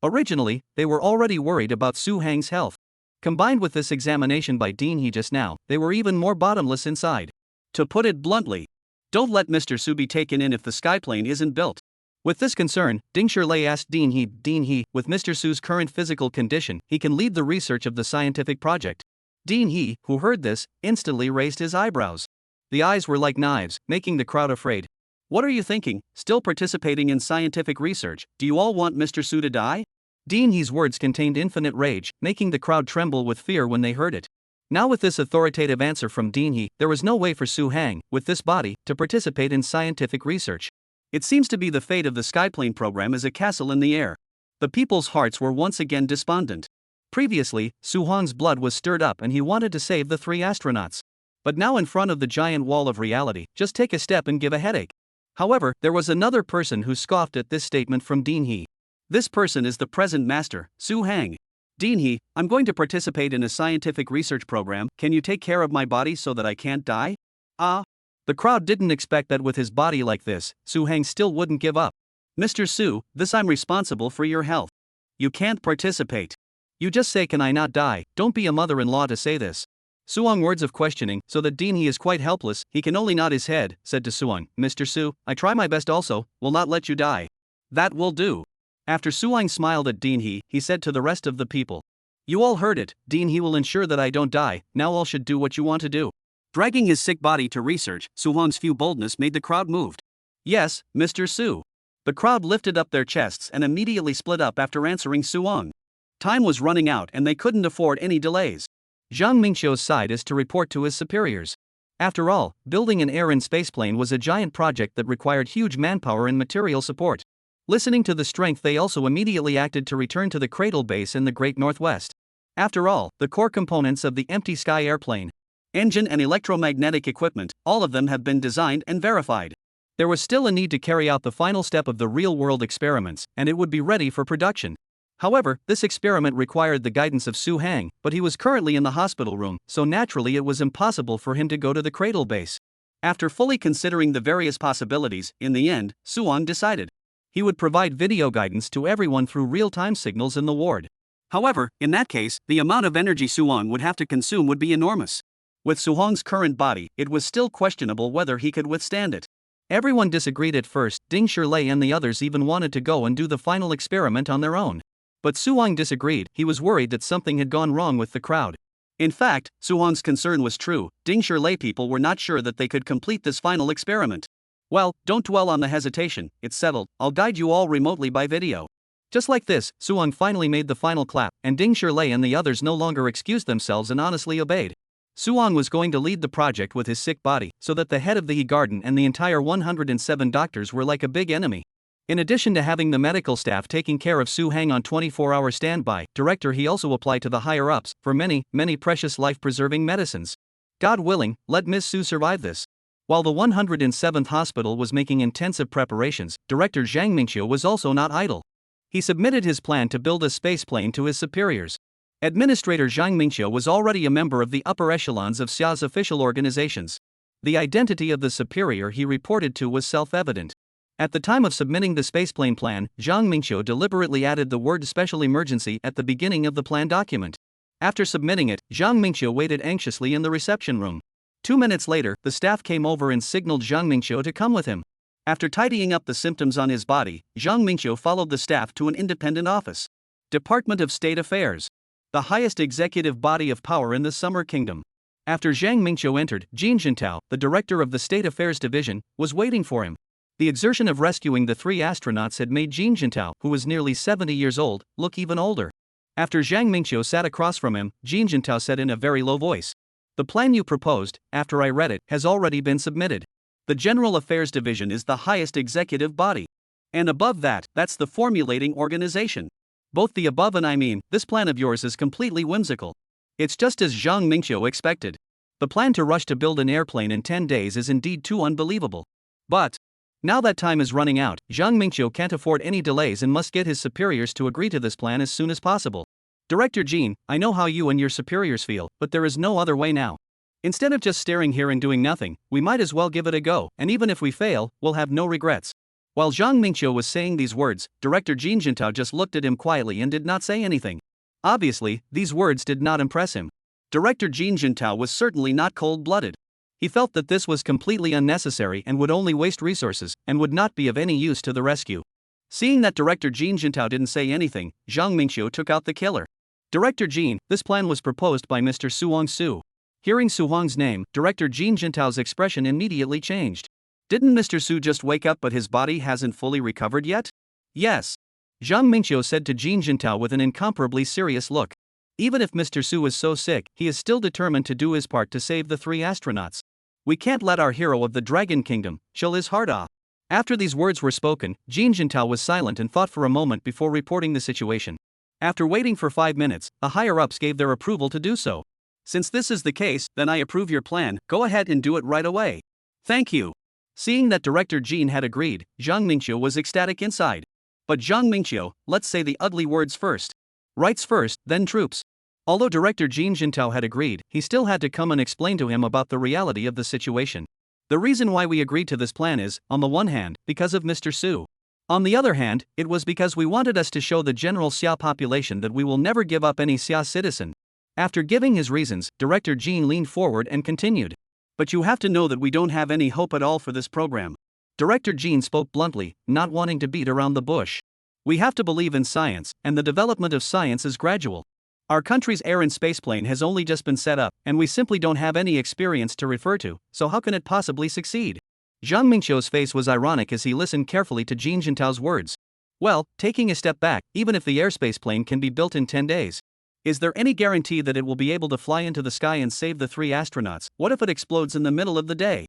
Originally, they were already worried about Su-hang's health. Combined with this examination by Dean He just now, they were even more bottomless inside. To put it bluntly, don't let Mr. Su be taken in if the skyplane isn't built. With this concern, Ding Shirlei asked Dean He, with Mr. Su's current physical condition, he can lead the research of the scientific project. Dean He, who heard this, instantly raised his eyebrows. The eyes were like knives, making the crowd afraid. "What are you thinking, still participating in scientific research, do you all want Mr. Su to die?" Dean He's words contained infinite rage, making the crowd tremble with fear when they heard it. Now with this authoritative answer from Dean He, there was no way for Su-hang, with this body, to participate in scientific research. It seems to be the fate of the skyplane program as a castle in the air. The people's hearts were once again despondent. Previously, Su-hong's blood was stirred up and he wanted to save the 3 astronauts. But now in front of the giant wall of reality, just take a step and give a headache. However, there was another person who scoffed at this statement from Dean He. This person is the present master, Su-hang. "Dean He, I'm going to participate in a scientific research program, can you take care of my body so that I can't die?" "Ah." The crowd didn't expect that with his body like this, Su-hang still wouldn't give up. "Mr. Su, this I'm responsible for your health. You can't participate. You just say can I not die, don't be a mother-in-law to say this." Su-hong words of questioning, so that Dean He is quite helpless, he can only nod his head, said to Su-hong, "Mr. Su, I try my best also, will not let you die." "That will do." After Su-hang smiled at Dean He said to the rest of the people. "You all heard it, Dean He will ensure that I don't die, now all should do what you want to do." Dragging his sick body to research, Su-hong's few boldness made the crowd moved. "Yes, Mr. Su." The crowd lifted up their chests and immediately split up after answering Su-hong. Time was running out and they couldn't afford any delays. Zhang Mingqiu's side is to report to his superiors. After all, building an air and spaceplane was a giant project that required huge manpower and material support. Listening to the strength, they also immediately acted to return to the Cradle base in the Great Northwest. After all, the core components of the empty sky airplane, engine and electromagnetic equipment, all of them have been designed and verified. There was still a need to carry out the final step of the real-world experiments, and it would be ready for production. However, this experiment required the guidance of Su Hang, but he was currently in the hospital room, so naturally it was impossible for him to go to the cradle base. After fully considering the various possibilities, in the end, Suong decided he would provide video guidance to everyone through real-time signals in the ward. However, in that case, the amount of energy Suong would have to consume would be enormous. With Suong's current body, it was still questionable whether he could withstand it. Everyone disagreed at first. Ding Shirlei and the others even wanted to go and do the final experiment on their own. But Suong disagreed. He was worried that something had gone wrong with the crowd. In fact, Suong's concern was true. Ding Shirlei people were not sure that they could complete this final experiment. Well, don't dwell on the hesitation, it's settled. I'll guide you all remotely by video. Just like this, Suong finally made the final clap, and Ding Shirlei and the others no longer excused themselves and honestly obeyed. Suong was going to lead the project with his sick body, so that the head of the He Garden and the entire 107 doctors were like a big enemy. In addition to having the medical staff taking care of Su Hang on 24-hour standby, director he also applied to the higher-ups for many precious life-preserving medicines. God willing, let Ms. Su survive this. While the 107th hospital was making intensive preparations, director Zhang Mingqiu was also not idle. He submitted his plan to build a spaceplane to his superiors. Administrator Zhang Mingqiu was already a member of the upper echelons of Xia's official organizations. The identity of the superior he reported to was self-evident. At the time of submitting the spaceplane plan, Zhang Mingqiu deliberately added the word special emergency at the beginning of the plan document. After submitting it, Zhang Mingqiu waited anxiously in the reception room. 2 minutes later, the staff came over and signaled Zhang Mingqiu to come with him. After tidying up the symptoms on his body, Zhang Mingqiu followed the staff to an independent office. Department of State Affairs. The highest executive body of power in the Summer Kingdom. After Zhang Mingqiu entered, Jin Jintao, the director of the State Affairs Division, was waiting for him. The exertion of rescuing the 3 astronauts had made Jin Jintao, who was nearly 70 years old, look even older. After Zhang Mingqiu sat across from him, Jin Jintao said in a very low voice, "The plan you proposed, after I read it, has already been submitted. The General Affairs Division is the highest executive body. And above that, that's the formulating organization. Both the above and this plan of yours is completely whimsical. It's just as Zhang Mingqiu expected. The plan to rush to build an airplane in 10 days is indeed too unbelievable. But now that time is running out, Zhang Mingqiu can't afford any delays and must get his superiors to agree to this plan as soon as possible. Director Jin, I know how you and your superiors feel, but there is no other way now. Instead of just staring here and doing nothing, we might as well give it a go, and even if we fail, we'll have no regrets." While Zhang Mingqiu was saying these words, Director Jin Jintao just looked at him quietly and did not say anything. Obviously, these words did not impress him. Director Jin Jintao was certainly not cold-blooded. He felt that this was completely unnecessary and would only waste resources, and would not be of any use to the rescue. Seeing that Director Jin Jintao didn't say anything, Zhang Mingqiu took out the killer. "Director Jin, this plan was proposed by Mr. Suong Su." Hearing Su Huang's name, Director Jin Jintao's expression immediately changed. "Didn't Mr. Su just wake up but his body hasn't fully recovered yet?" "Yes." Zhang Mingqiu said to Jin Jintao with an incomparably serious look. Even if Mr. Su is so sick, he is still determined to do his part to save the 3 astronauts. "We can't let our hero of the Dragon Kingdom chill his heart off." After these words were spoken, Jin Jintao was silent and thought for a moment before reporting the situation. After waiting for 5 minutes, the higher-ups gave their approval to do so. "Since this is the case, then I approve your plan. Go ahead and do it right away." "Thank you." Seeing that Director Jin had agreed, Zhang Mingqiu was ecstatic inside. "But Zhang Mingqiu, let's say the ugly words first. Rights first, then troops." Although Director Jin Jintao had agreed, he still had to come and explain to him about the reality of the situation. "The reason why we agreed to this plan is, on the one hand, because of Mr. Su. On the other hand, it was because we wanted us to show the general Xia population that we will never give up any Xia citizen." After giving his reasons, Director Jin leaned forward and continued. "But you have to know that we don't have any hope at all for this program." Director Jin spoke bluntly, not wanting to beat around the bush. "We have to believe in science, and the development of science is gradual. Our country's air and spaceplane has only just been set up, and we simply don't have any experience to refer to, so how can it possibly succeed?" Zhang Mingqiu's face was ironic as he listened carefully to Jin Jintao's words. "Well, taking a step back, even if the airspace plane can be built in 10 days, is there any guarantee that it will be able to fly into the sky and save the 3 astronauts? What if it explodes in the middle of the day?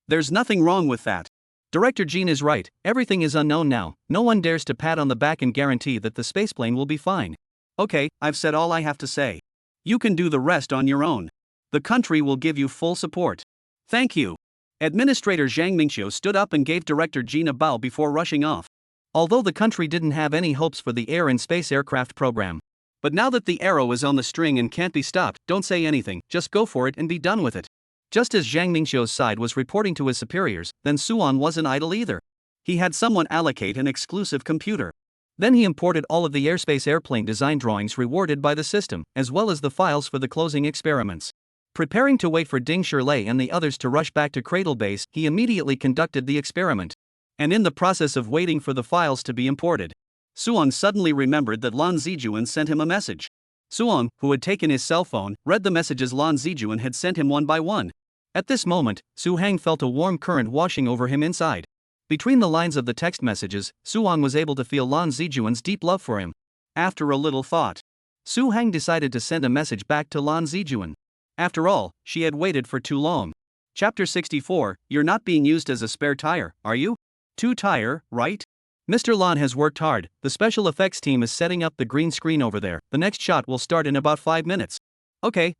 There's nothing wrong with that." Director Jin is right, everything is unknown now, no one dares to pat on the back and guarantee that the spaceplane will be fine. "Okay, I've said all I have to say. You can do the rest on your own. The country will give you full support." "Thank you." Administrator Zhang Mingqiu stood up and gave Director Jin a bow before rushing off. although the country didn't have any hopes for the air and space aircraft program. But now that the arrow is on the string and can't be stopped, don't say anything, just go for it and be done with it. Just as Zhang Mingxiu's side was reporting to his superiors, then Suan wasn't idle either. He had someone allocate an exclusive computer. Then he imported all of the airspace airplane design drawings rewarded by the system, as well as the files for the closing experiments. Preparing to wait for Ding Shirlei and the others to rush back to Cradle Base, he immediately conducted the experiment. And in the process of waiting for the files to be imported, Suong suddenly remembered that Lan Zijuan sent him a message. Suong, who had taken his cell phone, read the messages Lan Zijuan had sent him one by one. At this moment, Su Hang felt a warm current washing over him inside. Between the lines of the text messages, Suong was able to feel Lan Zijuan's deep love for him. After a little thought, Su Hang decided to send a message back to Lan Zijuan. After all, she had waited for too long. Chapter 64, You're not being used as a spare tire, are you? Too tire, right? Mr. Lan has worked hard, the special effects team is setting up the green screen over there, the next shot will start in about 5 minutes. Okay,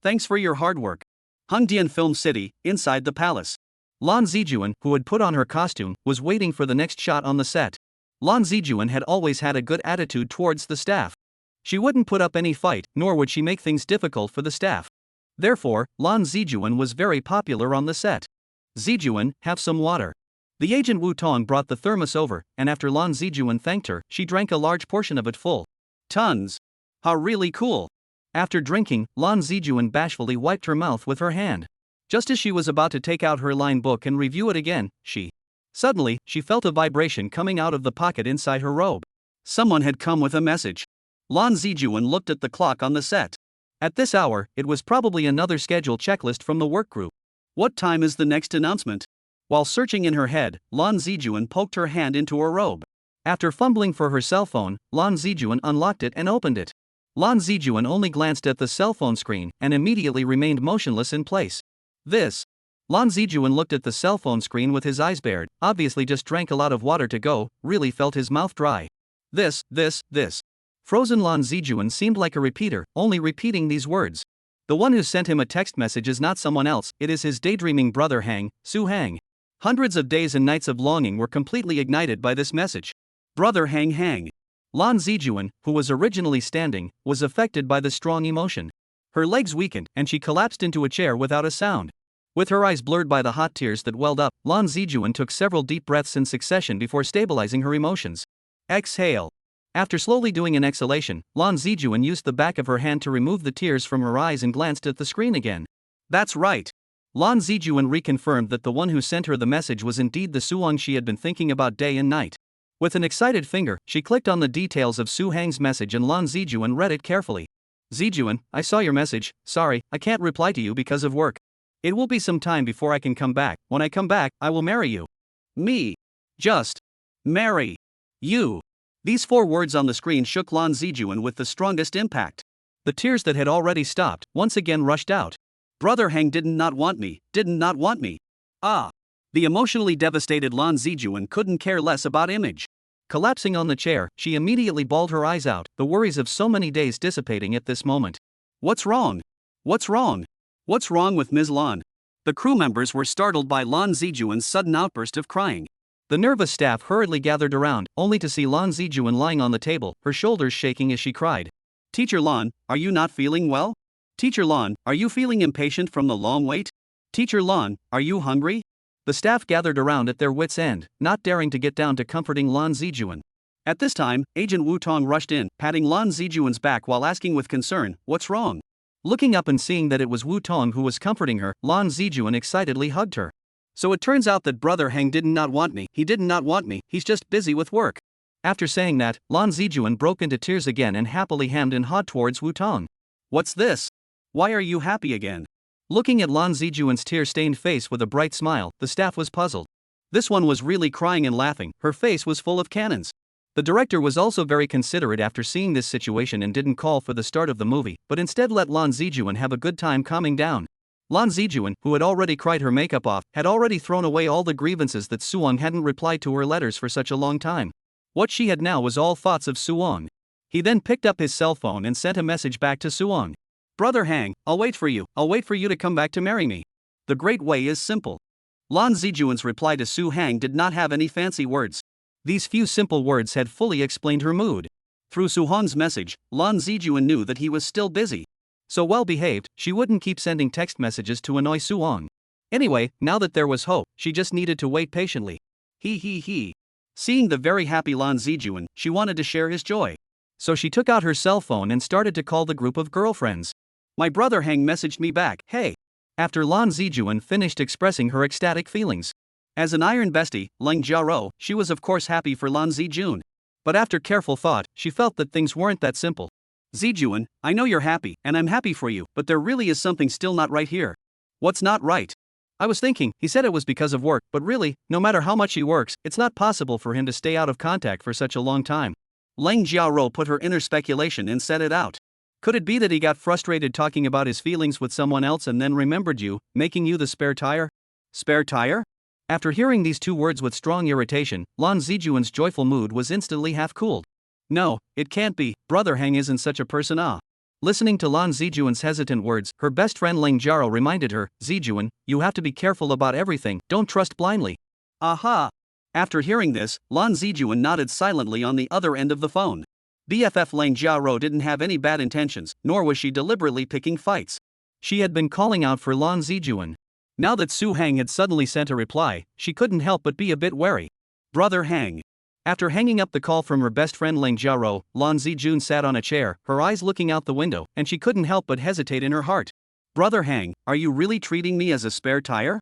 thanks for your hard work. Hongdian Film City, inside the palace. Lan Zijuan, who had put on her costume, was waiting for the next shot on the set. Lan Zijuan had always had a good attitude towards the staff. She wouldn't put up any fight, nor would she make things difficult for the staff. Therefore, Lan Zijuan was very popular on the set. Zijuan, have some water. The agent Wu Tong brought the thermos over, and after Lan Zijuan thanked her, she drank a large portion of it full. Tons. How really cool. After drinking, Lan Zijuan bashfully wiped her mouth with her hand. Just as she was about to take out her line book and review it again, Suddenly, she felt a vibration coming out of the pocket inside her robe. Someone had come with a message. Lan Zijuan looked at the clock on the set. At this hour, it was probably another schedule checklist from the work group. What time is the next announcement? While searching in her head, Lan Zijuan poked her hand into her robe. After fumbling for her cell phone, Lan Zijuan unlocked it and opened it. Lan Zijuan only glanced at the cell phone screen and immediately remained motionless in place. Lan Zijuan looked at the cell phone screen with his eyes bared, obviously just drank a lot of water to go, really felt his mouth dry. This. Frozen Lan Zijuan seemed like a repeater, only repeating these words. The one who sent him a text message is not someone else, it is his daydreaming brother Su Hang. Hundreds of days and nights of longing were completely ignited by this message. Brother Hang. Lan Zijuan, who was originally standing, was affected by the strong emotion. Her legs weakened, and she collapsed into a chair without a sound. With her eyes blurred by the hot tears that welled up, Lan Zijuan took several deep breaths in succession before stabilizing her emotions. Exhale. After slowly doing an exhalation, Lan Zijuan used the back of her hand to remove the tears from her eyes and glanced at the screen again. That's right. Lan Zijuan reconfirmed that the one who sent her the message was indeed the Suong she had been thinking about day and night. With an excited finger, she clicked on the details of Su Hang's message and Lan Zijuan read it carefully. Zijuan, I saw your message, sorry, I can't reply to you because of work. It will be some time before I can come back, when I come back, I will marry you. Me. Just. Marry. You. These 4 words on the screen shook Lan Zijuan with the strongest impact. The tears that had already stopped, once again rushed out. Brother Hang did not want me. Ah. The emotionally devastated Lan Zijuan couldn't care less about image. Collapsing on the chair, she immediately bawled her eyes out, the worries of so many days dissipating at this moment. What's wrong? What's wrong with Ms. Lan? The crew members were startled by Lan Zijuan's sudden outburst of crying. The nervous staff hurriedly gathered around, only to see Lan Zijuan lying on the table, her shoulders shaking as she cried. Teacher Lan, are you not feeling well? Teacher Lan, are you feeling impatient from the long wait? Teacher Lan, are you hungry? The staff gathered around at their wits' end, not daring to get down to comforting Lan Zijuan. At this time, Agent Wu Tong rushed in, patting Lan Zijuan's back while asking with concern, what's wrong? Looking up and seeing that it was Wu Tong who was comforting her, Lan Zijuan excitedly hugged her. So it turns out that Brother Hang did not want me, he did not want me, he's just busy with work. After saying that, Lan Zijuan broke into tears again and happily hemmed and hawed towards Wu Tong. What's this? Why are you happy again? Looking at Lan Zijuan's tear-stained face with a bright smile, the staff was puzzled. This one was really crying and laughing, her face was full of cannons. The director was also very considerate after seeing this situation and didn't call for the start of the movie, but instead let Lan Zijuan have a good time calming down. Lan Zijuan, who had already cried her makeup off, had already thrown away all the grievances that Suong hadn't replied to her letters for such a long time. What she had now was all thoughts of Suong. He then picked up his cell phone and sent a message back to Suong. Brother Hang, I'll wait for you to come back to marry me. The great way is simple. Lan Zijuan's reply to Su Hang did not have any fancy words. These few simple words had fully explained her mood. Through Suhan's message, Lan Zijuan knew that he was still busy. So well behaved, she wouldn't keep sending text messages to annoy Suong. Anyway, now that there was hope, she just needed to wait patiently. He. Seeing the very happy Lan Zijuan, she wanted to share his joy. So she took out her cell phone and started to call the group of girlfriends. My brother Hang messaged me back, hey. After Lan Zijuan finished expressing her ecstatic feelings. As an iron bestie, Leng Jiaro, she was of course happy for Lan Zijun. But after careful thought, she felt that things weren't that simple. Zijuan, I know you're happy, and I'm happy for you, but there really is something still not right here. What's not right? I was thinking, he said it was because of work, but really, no matter how much he works, it's not possible for him to stay out of contact for such a long time. Leng Jiaro put her inner speculation and said it out. Could it be that he got frustrated talking about his feelings with someone else and then remembered you, making you the spare tire? Spare tire? After hearing these two words with strong irritation, Lan Zijuan's joyful mood was instantly half-cooled. No, it can't be, Brother Hang isn't such a person. Listening to Lan Zijuan's hesitant words, her best friend Leng Jiaro reminded her, Zijuan, you have to be careful about everything, don't trust blindly. Aha! After hearing this, Lan Zijuan nodded silently on the other end of the phone. BFF Leng Jiaro didn't have any bad intentions, nor was she deliberately picking fights. She had been calling out for Lan Zijuan. Now that Su Hang had suddenly sent a reply, she couldn't help but be a bit wary. Brother Hang. After hanging up the call from her best friend Leng Jiaro, Lan Zijun sat on a chair, her eyes looking out the window, and she couldn't help but hesitate in her heart. Brother Hang, are you really treating me as a spare tire?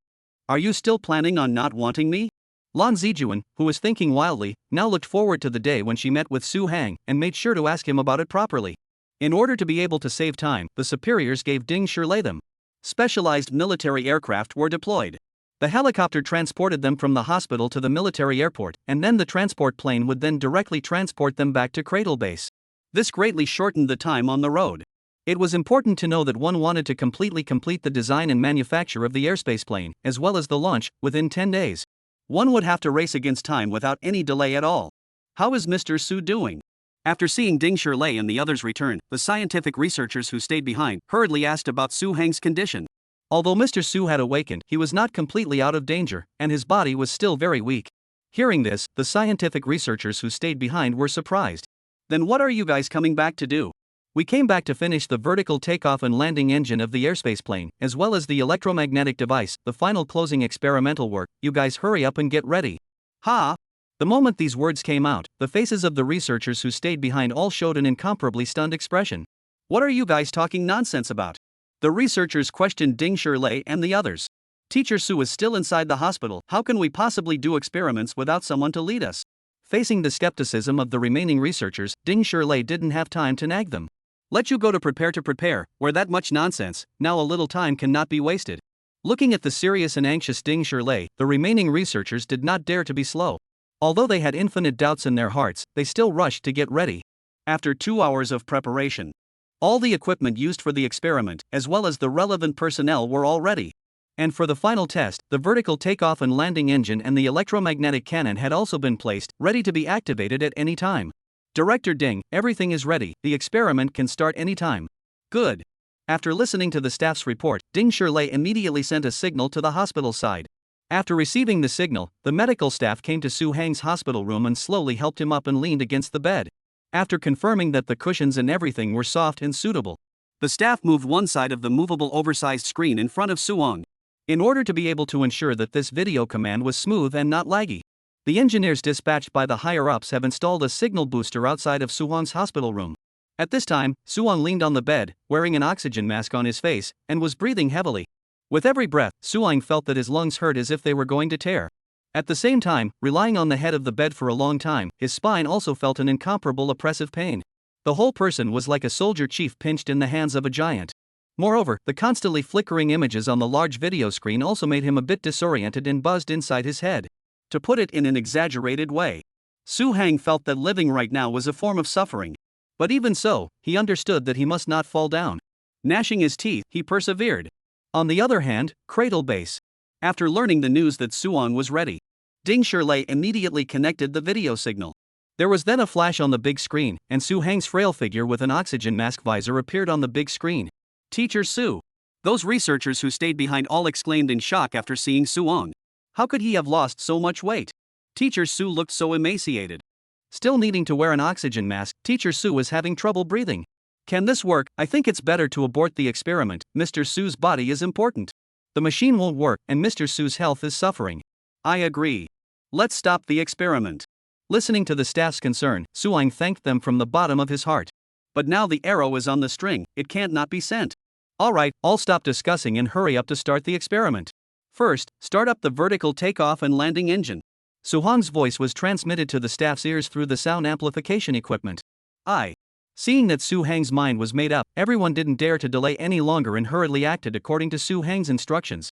Are you still planning on not wanting me? Lan Zijuan, who was thinking wildly, now looked forward to the day when she met with Su Hang and made sure to ask him about it properly. In order to be able to save time, the superiors gave Ding Shirlei them. Specialized military aircraft were deployed. The helicopter transported them from the hospital to the military airport, and then the transport plane would then directly transport them back to Cradle Base. This greatly shortened the time on the road. It was important to know that one wanted to completely complete the design and manufacture of the airspace plane, as well as the launch, within 10 days. One would have to race against time without any delay at all. How is Mr. Su doing? After seeing Ding Shirlei and the others return, the scientific researchers who stayed behind hurriedly asked about Su Hang's condition. Although Mr. Su had awakened, he was not completely out of danger, and his body was still very weak. Hearing this, the scientific researchers who stayed behind were surprised. Then what are you guys coming back to do? We came back to finish the vertical takeoff and landing engine of the airspace plane, as well as the electromagnetic device, the final closing experimental work. You guys hurry up and get ready. Ha! The moment these words came out, the faces of the researchers who stayed behind all showed an incomparably stunned expression. What are you guys talking nonsense about? The researchers questioned Ding Shirlei and the others. Teacher Su is still inside the hospital, how can we possibly do experiments without someone to lead us? Facing the skepticism of the remaining researchers, Ding Shirlei didn't have time to nag them. Let you go to prepare, where that much nonsense, now a little time cannot be wasted. Looking at the serious and anxious Ding Shirlei, the remaining researchers did not dare to be slow. Although they had infinite doubts in their hearts, they still rushed to get ready. After 2 hours of preparation, all the equipment used for the experiment, as well as the relevant personnel, were all ready. And for the final test, the vertical takeoff and landing engine and the electromagnetic cannon had also been placed, ready to be activated at any time. Director Ding, everything is ready, the experiment can start anytime. Good. After listening to the staff's report, Ding Shirlei immediately sent a signal to the hospital side. After receiving the signal, the medical staff came to Su Hang's hospital room and slowly helped him up and leaned against the bed. After confirming that the cushions and everything were soft and suitable, the staff moved one side of the movable oversized screen in front of Suong. In order to be able to ensure that this video command was smooth and not laggy, the engineers dispatched by the higher-ups have installed a signal booster outside of Suong's hospital room. At this time, Suong leaned on the bed, wearing an oxygen mask on his face, and was breathing heavily. With every breath, Suong felt that his lungs hurt as if they were going to tear. At the same time, relying on the head of the bed for a long time, his spine also felt an incomparable oppressive pain. The whole person was like a soldier chief pinched in the hands of a giant. Moreover, the constantly flickering images on the large video screen also made him a bit disoriented and buzzed inside his head. To put it in an exaggerated way, Su Hang felt that living right now was a form of suffering. But even so, he understood that he must not fall down. Gnashing his teeth, he persevered. On the other hand, Cradle Base. After learning the news that Suong was ready, Ding Shirlei immediately connected the video signal. There was then a flash on the big screen, and Su Hang's frail figure with an oxygen mask visor appeared on the big screen. Teacher Su. Those researchers who stayed behind all exclaimed in shock after seeing Suong. How could he have lost so much weight? Teacher Su looked so emaciated. Still needing to wear an oxygen mask, Teacher Su was having trouble breathing. Can this work? I think it's better to abort the experiment. Mr. Su's body is important. The machine won't work, and Mr. Su's health is suffering. I agree. Let's stop the experiment. Listening to the staff's concern, Suang thanked them from the bottom of his heart. But now the arrow is on the string, it can't not be sent. Alright, all stop discussing and hurry up to start the experiment. First, start up the vertical takeoff and landing engine. Suhong's voice was transmitted to the staff's ears through the sound amplification equipment. Seeing that Su Hang's mind was made up, everyone didn't dare to delay any longer and hurriedly acted according to Su Hang's instructions.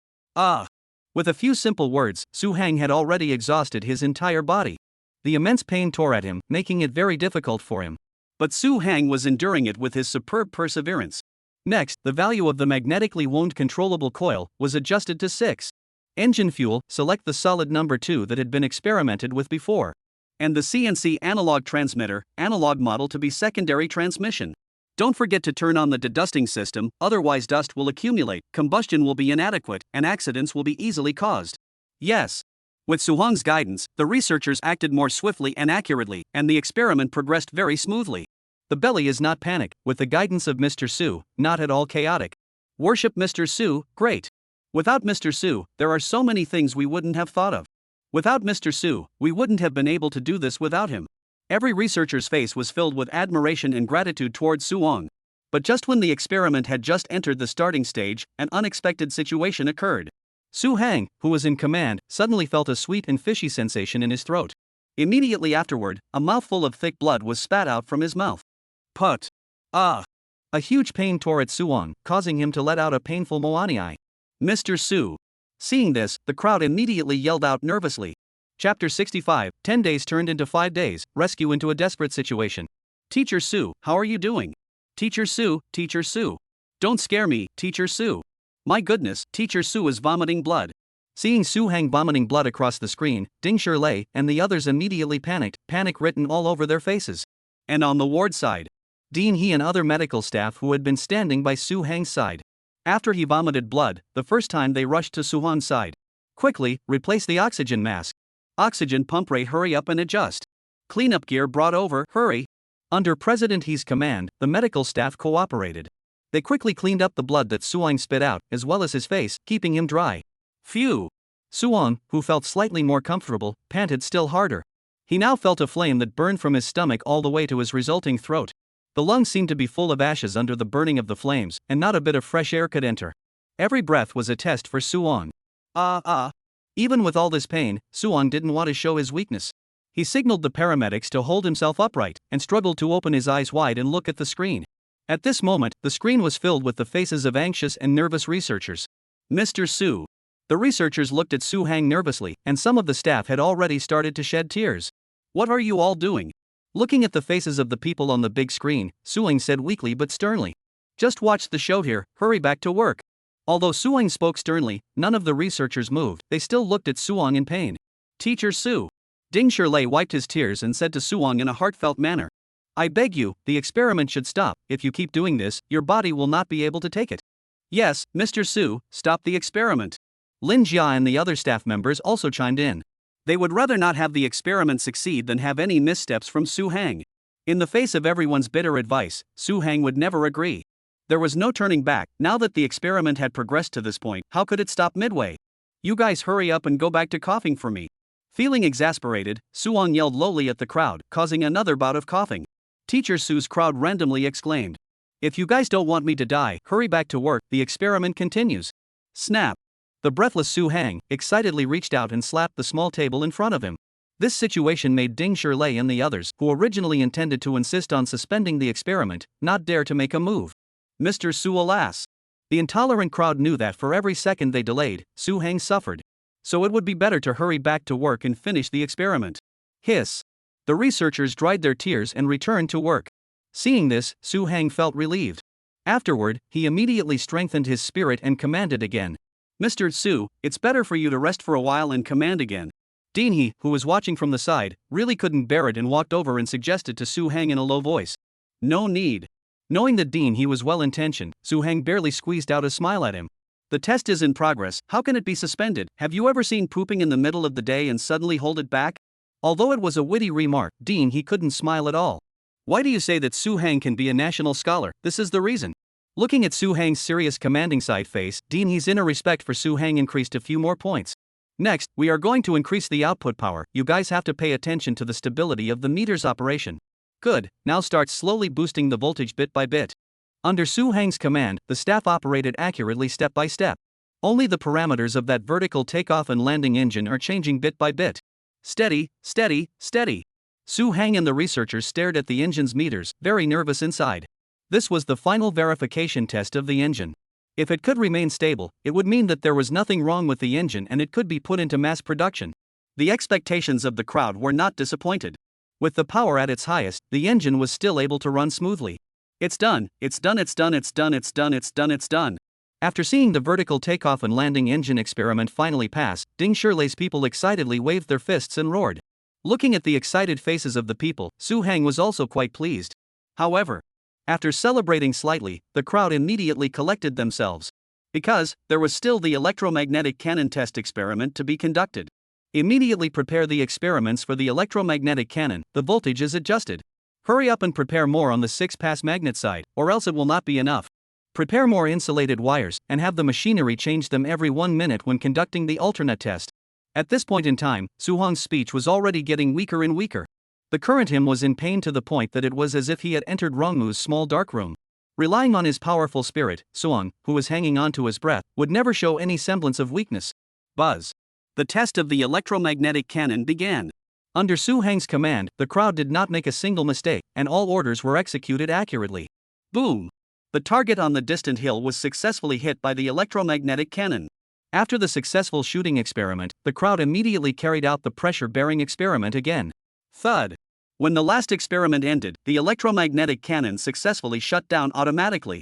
With a few simple words, Su Hang had already exhausted his entire body. The immense pain tore at him, making it very difficult for him. But Su Hang was enduring it with his superb perseverance. Next, the value of the magnetically wound controllable coil was adjusted to 6. Engine fuel, select the solid number 2 that had been experimented with before. And the CNC analog transmitter, analog model to be secondary transmission. Don't forget to turn on the dedusting system, otherwise dust will accumulate, combustion will be inadequate, and accidents will be easily caused. Yes. With Suhong's guidance, the researchers acted more swiftly and accurately, and the experiment progressed very smoothly. The belly is not panic, with the guidance of Mr. Su, not at all chaotic. Worship Mr. Su, great. Without Mr. Su, there are so many things we wouldn't have thought of. Without Mr. Su, we wouldn't have been able to do this without him. Every researcher's face was filled with admiration and gratitude towards Suong. But just when the experiment had just entered the starting stage, an unexpected situation occurred. Su Hang, who was in command, suddenly felt a sweet and fishy sensation in his throat. Immediately afterward, a mouthful of thick blood was spat out from his mouth. Put. A huge pain tore at Suong, causing him to let out a painful moani. Mr. Su. Seeing this, the crowd immediately yelled out nervously. Chapter 65, 10 days turned into 5 days, rescue into a desperate situation. Teacher Su, how are you doing? Teacher Su, Teacher Su. Don't scare me, Teacher Su. My goodness, Teacher Su is vomiting blood. Seeing Su Hang vomiting blood across the screen, Ding Shirlei and the others immediately panicked, panic written all over their faces. And on the ward side, Dean He and other medical staff who had been standing by Su Hang's side. After he vomited blood, the first time they rushed to Suhan's side. Quickly, replace the oxygen mask. Oxygen pump rate, hurry up and adjust. Cleanup gear brought over, hurry. Under President He's command, the medical staff cooperated. They quickly cleaned up the blood that Suang spit out, as well as his face, keeping him dry. Phew. Suang, who felt slightly more comfortable, panted still harder. He now felt a flame that burned from his stomach all the way to his resulting throat. The lungs seemed to be full of ashes under the burning of the flames, and not a bit of fresh air could enter. Every breath was a test for Suang. Even with all this pain, Suang didn't want to show his weakness. He signaled the paramedics to hold himself upright, and struggled to open his eyes wide and look at the screen. At this moment, the screen was filled with the faces of anxious and nervous researchers. Mr. Su. The researchers looked at Su Hang nervously, and some of the staff had already started to shed tears. What are you all doing? Looking at the faces of the people on the big screen, Suang said weakly but sternly. Just watch the show here, hurry back to work. Although Suang spoke sternly, none of the researchers moved, they still looked at Suang in pain. Teacher Su. Ding Shirlei wiped his tears and said to Suang in a heartfelt manner. I beg you, the experiment should stop. If you keep doing this, your body will not be able to take it. Yes, Mr. Su, stop the experiment. Lin Jia and the other staff members also chimed in. They would rather not have the experiment succeed than have any missteps from Su Hang. In the face of everyone's bitter advice, Su Hang would never agree. There was no turning back. Now that the experiment had progressed to this point, how could it stop midway? You guys hurry up and go back to coughing for me. Feeling exasperated, Suang yelled lowly at the crowd, causing another bout of coughing. Teacher Su's crowd randomly exclaimed. If you guys don't want me to die, hurry back to work, the experiment continues. Snap. The breathless Su Hang excitedly reached out and slapped the small table in front of him. This situation made Ding Shirlei and the others, who originally intended to insist on suspending the experiment, not dare to make a move. Mr. Su, alas. The intolerant crowd knew that for every second they delayed, Su Hang suffered. So it would be better to hurry back to work and finish the experiment. Hiss. The researchers dried their tears and returned to work. Seeing this, Su Hang felt relieved. Afterward, he immediately strengthened his spirit and commanded again. Mr. Su, it's better for you to rest for a while and command again. Dean He, who was watching from the side, really couldn't bear it and walked over and suggested to Su Hang in a low voice. No need. Knowing that Dean He was well-intentioned, Su Hang barely squeezed out a smile at him. The test is in progress, how can it be suspended? Have you ever seen pooping in the middle of the day and suddenly hold it back? Although it was a witty remark, he couldn't smile at all. Why do you say that Su Hang can be a national scholar? This is the reason. Looking at Su Hang's serious commanding side face, He's inner respect for Su Hang increased a few more points. Next, we are going to increase the output power. You guys have to pay attention to the stability of the meter's operation. Good, now start slowly boosting the voltage bit by bit. Under Su Hang's command, the staff operated accurately step by step. Only the parameters of that vertical takeoff and landing engine are changing bit by bit. Steady, steady, steady. Su Hang and the researchers stared at the engine's meters, very nervous inside. This was the final verification test of the engine. If it could remain stable, it would mean that there was nothing wrong with the engine and it could be put into mass production. The expectations of the crowd were not disappointed. With the power at its highest, the engine was still able to run smoothly. It's done, it's done, it's done, it's done, it's done, it's done, it's done. After seeing the vertical takeoff and landing engine experiment finally pass, Ding Shirley's people excitedly waved their fists and roared. Looking at the excited faces of the people, Su Hang was also quite pleased. However, after celebrating slightly, the crowd immediately collected themselves. Because, there was still the electromagnetic cannon test experiment to be conducted. Immediately prepare the experiments for the electromagnetic cannon, the voltage is adjusted. Hurry up and prepare more on the 6-pass magnet side, or else it will not be enough. Prepare more insulated wires, and have the machinery change them every 1 minute when conducting the alternate test. At this point in time, Su Hang's speech was already getting weaker and weaker. The current him was in pain to the point that it was as if he had entered Rongmu's small dark room. Relying on his powerful spirit, Su Hang, who was hanging on to his breath, would never show any semblance of weakness. Buzz. The test of the electromagnetic cannon began. Under Su Hang's command, the crowd did not make a single mistake, and all orders were executed accurately. Boom! The target on the distant hill was successfully hit by the electromagnetic cannon. After the successful shooting experiment, the crowd immediately carried out the pressure-bearing experiment again. Thud! When the last experiment ended, the electromagnetic cannon successfully shut down automatically.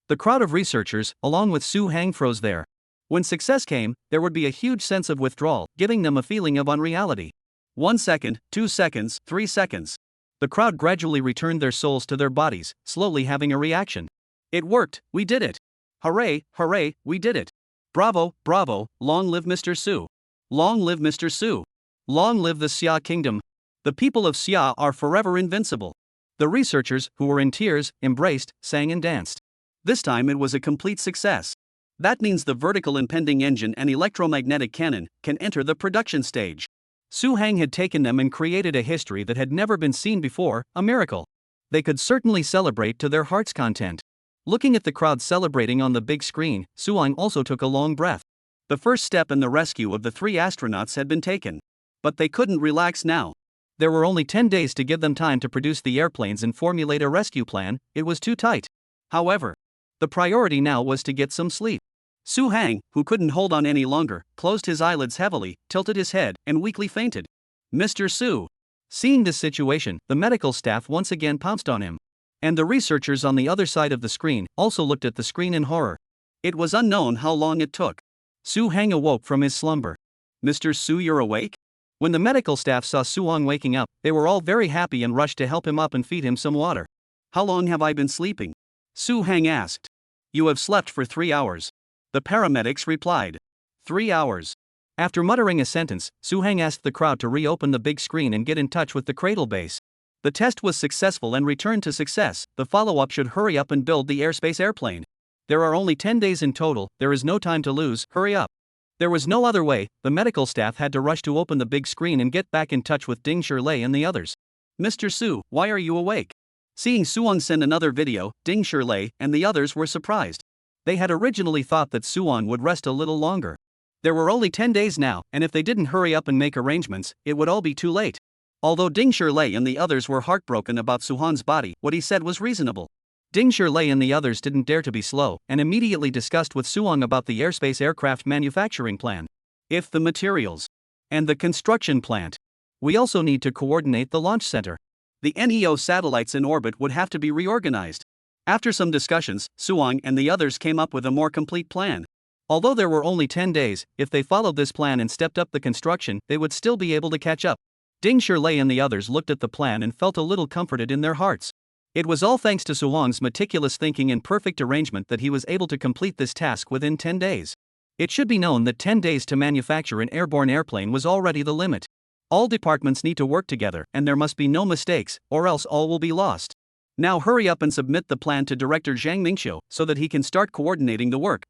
The crowd of researchers, along with Su Hang, froze there. When success came, there would be a huge sense of withdrawal, giving them a feeling of unreality. 1 second, 2 seconds, 3 seconds. The crowd gradually returned their souls to their bodies, slowly having a reaction. It worked, we did it. Hooray, hooray, we did it. Bravo, bravo, long live Mr. Su. Long live Mr. Su. Long live the Xia Kingdom. The people of Xia are forever invincible. The researchers, who were in tears, embraced, sang and danced. This time it was a complete success. That means the vertical impending engine and electromagnetic cannon can enter the production stage. Su Hang had taken them and created a history that had never been seen before, a miracle. They could certainly celebrate to their heart's content. Looking at the crowd celebrating on the big screen, Su Hang also took a long breath. The first step in the rescue of the 3 astronauts had been taken. But they couldn't relax now. There were only 10 days to give them time to produce the airplanes and formulate a rescue plan, it was too tight. However, the priority now was to get some sleep. Su Hang, who couldn't hold on any longer, closed his eyelids heavily, tilted his head, and weakly fainted. Mr. Su. Seeing this situation, the medical staff once again pounced on him. And the researchers on the other side of the screen also looked at the screen in horror. It was unknown how long it took. Su Hang awoke from his slumber. Mr. Su, you're awake? When the medical staff saw Su Hang waking up, they were all very happy and rushed to help him up and feed him some water. How long have I been sleeping? Su Hang asked. You have slept for 3 hours. The paramedics replied. 3 hours. After muttering a sentence, Su Hang asked the crowd to reopen the big screen and get in touch with the cradle base. The test was successful and returned to success. The follow-up should hurry up and build the airspace airplane. There are only 10 days in total, there is no time to lose, hurry up. There was no other way, the medical staff had to rush to open the big screen and get back in touch with Ding Shirley and the others. Mr. Su, why are you awake? Seeing Su Hang send another video, Ding Shirley and the others were surprised. They had originally thought that Su Hang would rest a little longer. There were only 10 days now, and if they didn't hurry up and make arrangements, it would all be too late. Although Ding Shirley and the others were heartbroken about Su Hang's body, what he said was reasonable. Ding Shirley and the others didn't dare to be slow, and immediately discussed with Su Hang about the airspace aircraft manufacturing plan. If the materials and the construction plant. We also need to coordinate the launch center. The NEO satellites in orbit would have to be reorganized. After some discussions, Su Hang and the others came up with a more complete plan. Although there were only 10 days, if they followed this plan and stepped up the construction, they would still be able to catch up. Ding Shirley and the others looked at the plan and felt a little comforted in their hearts. It was all thanks to Suwang's meticulous thinking and perfect arrangement that he was able to complete this task within 10 days. It should be known that 10 days to manufacture an airborne airplane was already the limit. All departments need to work together, and there must be no mistakes, or else all will be lost. Now hurry up and submit the plan to Director Zhang Mingqiu so that he can start coordinating the work.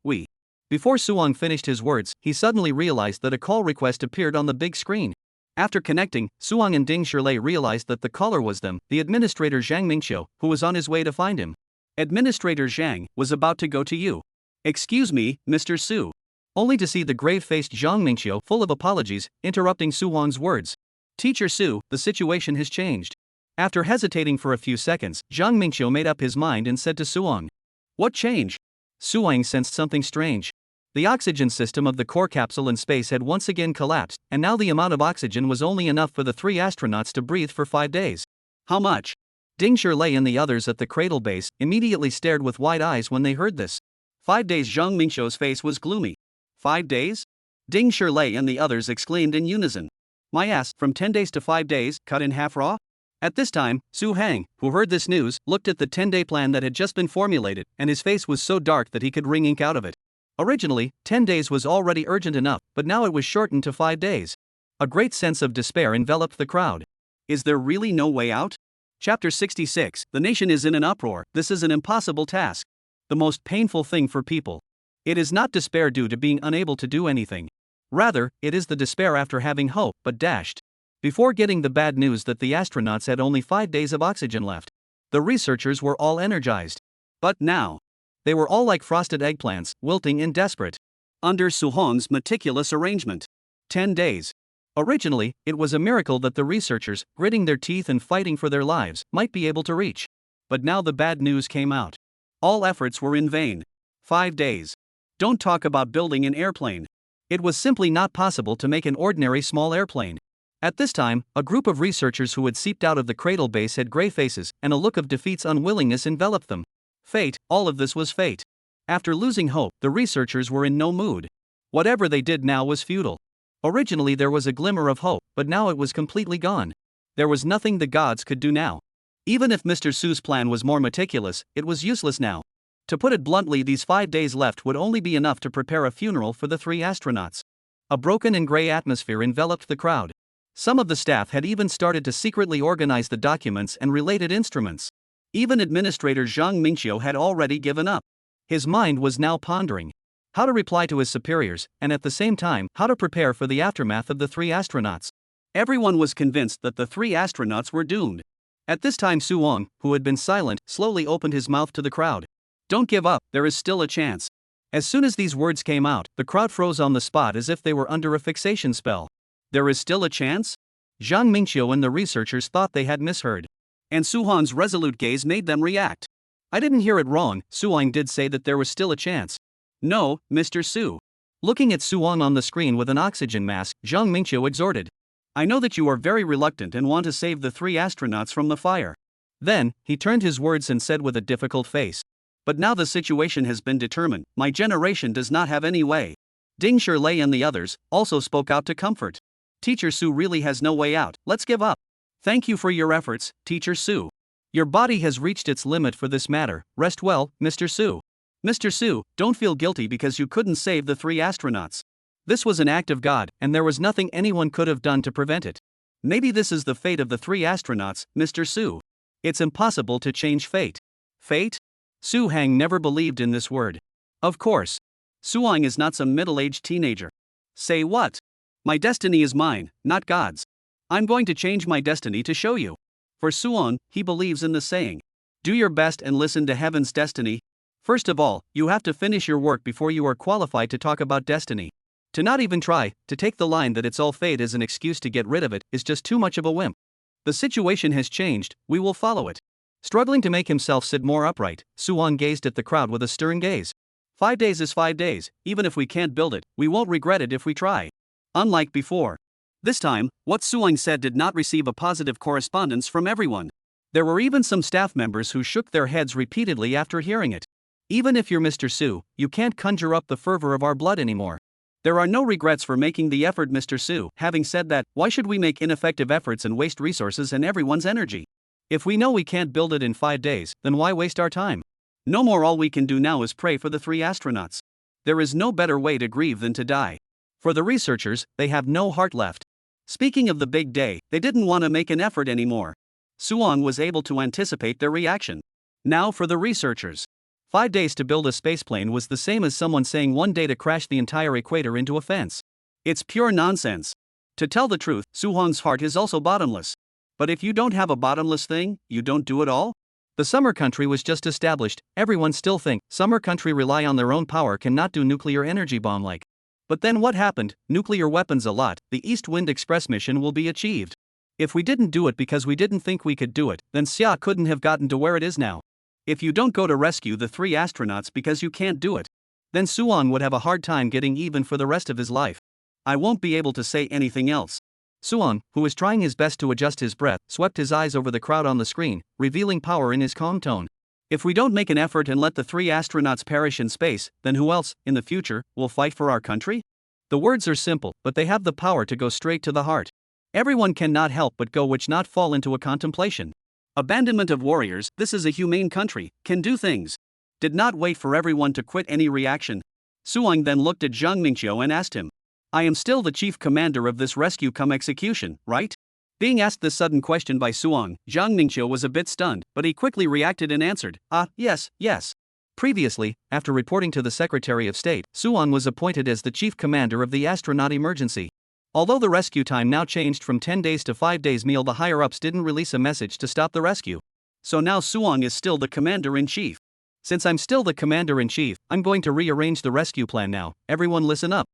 Before Suwang finished his words, he suddenly realized that a call request appeared on the big screen. After connecting, Suwang and Ding Shirlei realized that the caller was them, the administrator Zhang Mingqiu, who was on his way to find him. Administrator Zhang was about to go to you. Excuse me, Mr. Su. Only to see the grave-faced Zhang Mingqiu full of apologies, interrupting Suwang's words. Teacher Su, the situation has changed. After hesitating for a few seconds, Zhang Mingqiu made up his mind and said to Suwang. What change? Suwang sensed something strange. The oxygen system of the core capsule in space had once again collapsed, and now the amount of oxygen was only enough for the 3 astronauts to breathe for 5 days. How much? Ding Shirlei and the others at the cradle base immediately stared with wide eyes when they heard this. 5 days. Zhang Mingqiu's face was gloomy. 5 days? Ding Shirlei and the others exclaimed in unison. My ass, from 10 days to 5 days, cut in half raw? At this time, Su Hang, who heard this news, looked at the 10-day plan that had just been formulated, and his face was so dark that he could wring ink out of it. Originally, 10 days was already urgent enough, but now it was shortened to 5 days. A great sense of despair enveloped the crowd. Is there really no way out? Chapter 66. The nation is in an uproar. This is an impossible task. The most painful thing for people. It is not despair due to being unable to do anything. Rather, it is the despair after having hope but dashed. Before getting the bad news that the astronauts had only 5 days of oxygen left, the researchers were all energized. But now, they were all like frosted eggplants, wilting and desperate. Under Suhong's meticulous arrangement. 10 days. Originally, it was a miracle that the researchers, gritting their teeth and fighting for their lives, might be able to reach. But now the bad news came out. All efforts were in vain. 5 days. Don't talk about building an airplane. It was simply not possible to make an ordinary small airplane. At this time, a group of researchers who had seeped out of the cradle base had gray faces, and a look of defeat's unwillingness enveloped them. Fate, all of this was fate. After losing hope, the researchers were in no mood. Whatever they did now was futile. Originally there was a glimmer of hope, but now it was completely gone. There was nothing the gods could do now. Even if Mr. Su's plan was more meticulous, it was useless now. To put it bluntly, these 5 days left would only be enough to prepare a funeral for the 3 astronauts. A broken and gray atmosphere enveloped the crowd. Some of the staff had even started to secretly organize the documents and related instruments. Even Administrator Zhang Mingqiu had already given up. His mind was now pondering how to reply to his superiors, and at the same time, how to prepare for the aftermath of the 3 astronauts. Everyone was convinced that the 3 astronauts were doomed. At this time Suwang, who had been silent, slowly opened his mouth to the crowd. Don't give up, there is still a chance. As soon as these words came out, the crowd froze on the spot as if they were under a fixation spell. There is still a chance? Zhang Mingqiu and the researchers thought they had misheard. And Suhan's resolute gaze made them react. I didn't hear it wrong, Suwang did say that there was still a chance. No, Mr. Su. Looking at Suwang on the screen with an oxygen mask, Zhang Mingqiu exhorted. I know that you are very reluctant and want to save the 3 astronauts from the fire. Then, he turned his words and said with a difficult face. But now the situation has been determined, my generation does not have any way. Ding Shirlei and the others also spoke out to comfort. Teacher Su really has no way out, let's give up. Thank you for your efforts, Teacher Su. Your body has reached its limit for this matter, rest well, Mr. Su. Mr. Su, don't feel guilty because you couldn't save the 3 astronauts. This was an act of God, and there was nothing anyone could have done to prevent it. Maybe this is the fate of the 3 astronauts, Mr. Su. It's impossible to change fate. Fate? Su Hang never believed in this word. Of course. Suang is not some middle-aged teenager. Say what? My destiny is mine, not God's. I'm going to change my destiny to show you. For Suan, he believes in the saying. Do your best and listen to heaven's destiny. First of all, you have to finish your work before you are qualified to talk about destiny. To not even try, to take the line that it's all fate as an excuse to get rid of it, is just too much of a wimp. The situation has changed, we will follow it. Struggling to make himself sit more upright, Suan gazed at the crowd with a stern gaze. 5 days is 5 days, even if we can't build it, we won't regret it if we try. Unlike before. This time, what Suang said did not receive a positive correspondence from everyone. There were even some staff members who shook their heads repeatedly after hearing it. Even if you're Mr. Su, you can't conjure up the fervor of our blood anymore. There are no regrets for making the effort, Mr. Su. Having said that, why should we make ineffective efforts and waste resources and everyone's energy? If we know we can't build it in 5 days, then why waste our time? No more. All we can do now is pray for the 3 astronauts. There is no better way to grieve than to die. For the researchers, they have no heart left. Speaking of the big day, they didn't want to make an effort anymore. Suong was able to anticipate their reaction. Now for the researchers. 5 days to build a spaceplane was the same as someone saying 1 day to crash the entire equator into a fence. It's pure nonsense. To tell the truth, Suong's heart is also bottomless. But if you don't have a bottomless thing, you don't do it all? The summer country was just established. Everyone still think summer country rely on their own power, cannot do nuclear energy bomb like. But then what happened? Nuclear weapons a lot. The East Wind Express mission will be achieved. If we didn't do it because we didn't think we could do it, then Xia couldn't have gotten to where it is now. If you don't go to rescue the 3 astronauts because you can't do it, then Suong would have a hard time getting even for the rest of his life. I won't be able to say anything else. Suong, who was trying his best to adjust his breath, swept his eyes over the crowd on the screen, revealing power in his calm tone. If we don't make an effort and let the 3 astronauts perish in space, then who else, in the future, will fight for our country? The words are simple, but they have the power to go straight to the heart. Everyone cannot help but go which not fall into a contemplation. Abandonment of warriors, this is a humane country, can do things. Did not wait for everyone to quit any reaction. Suong then looked at Zhang Mingqiu and asked him, I am still the chief commander of this rescue cum execution, right? Being asked this sudden question by Suong, Zhang Mingqiu was a bit stunned, but he quickly reacted and answered, yes. Previously, after reporting to the Secretary of State, Suong was appointed as the chief commander of the astronaut emergency. Although the rescue time now changed from 10 days to 5 days, the higher-ups didn't release a message to stop the rescue. So now Suong is still the commander-in-chief. Since I'm still the commander-in-chief, I'm going to rearrange the rescue plan now. Everyone listen up.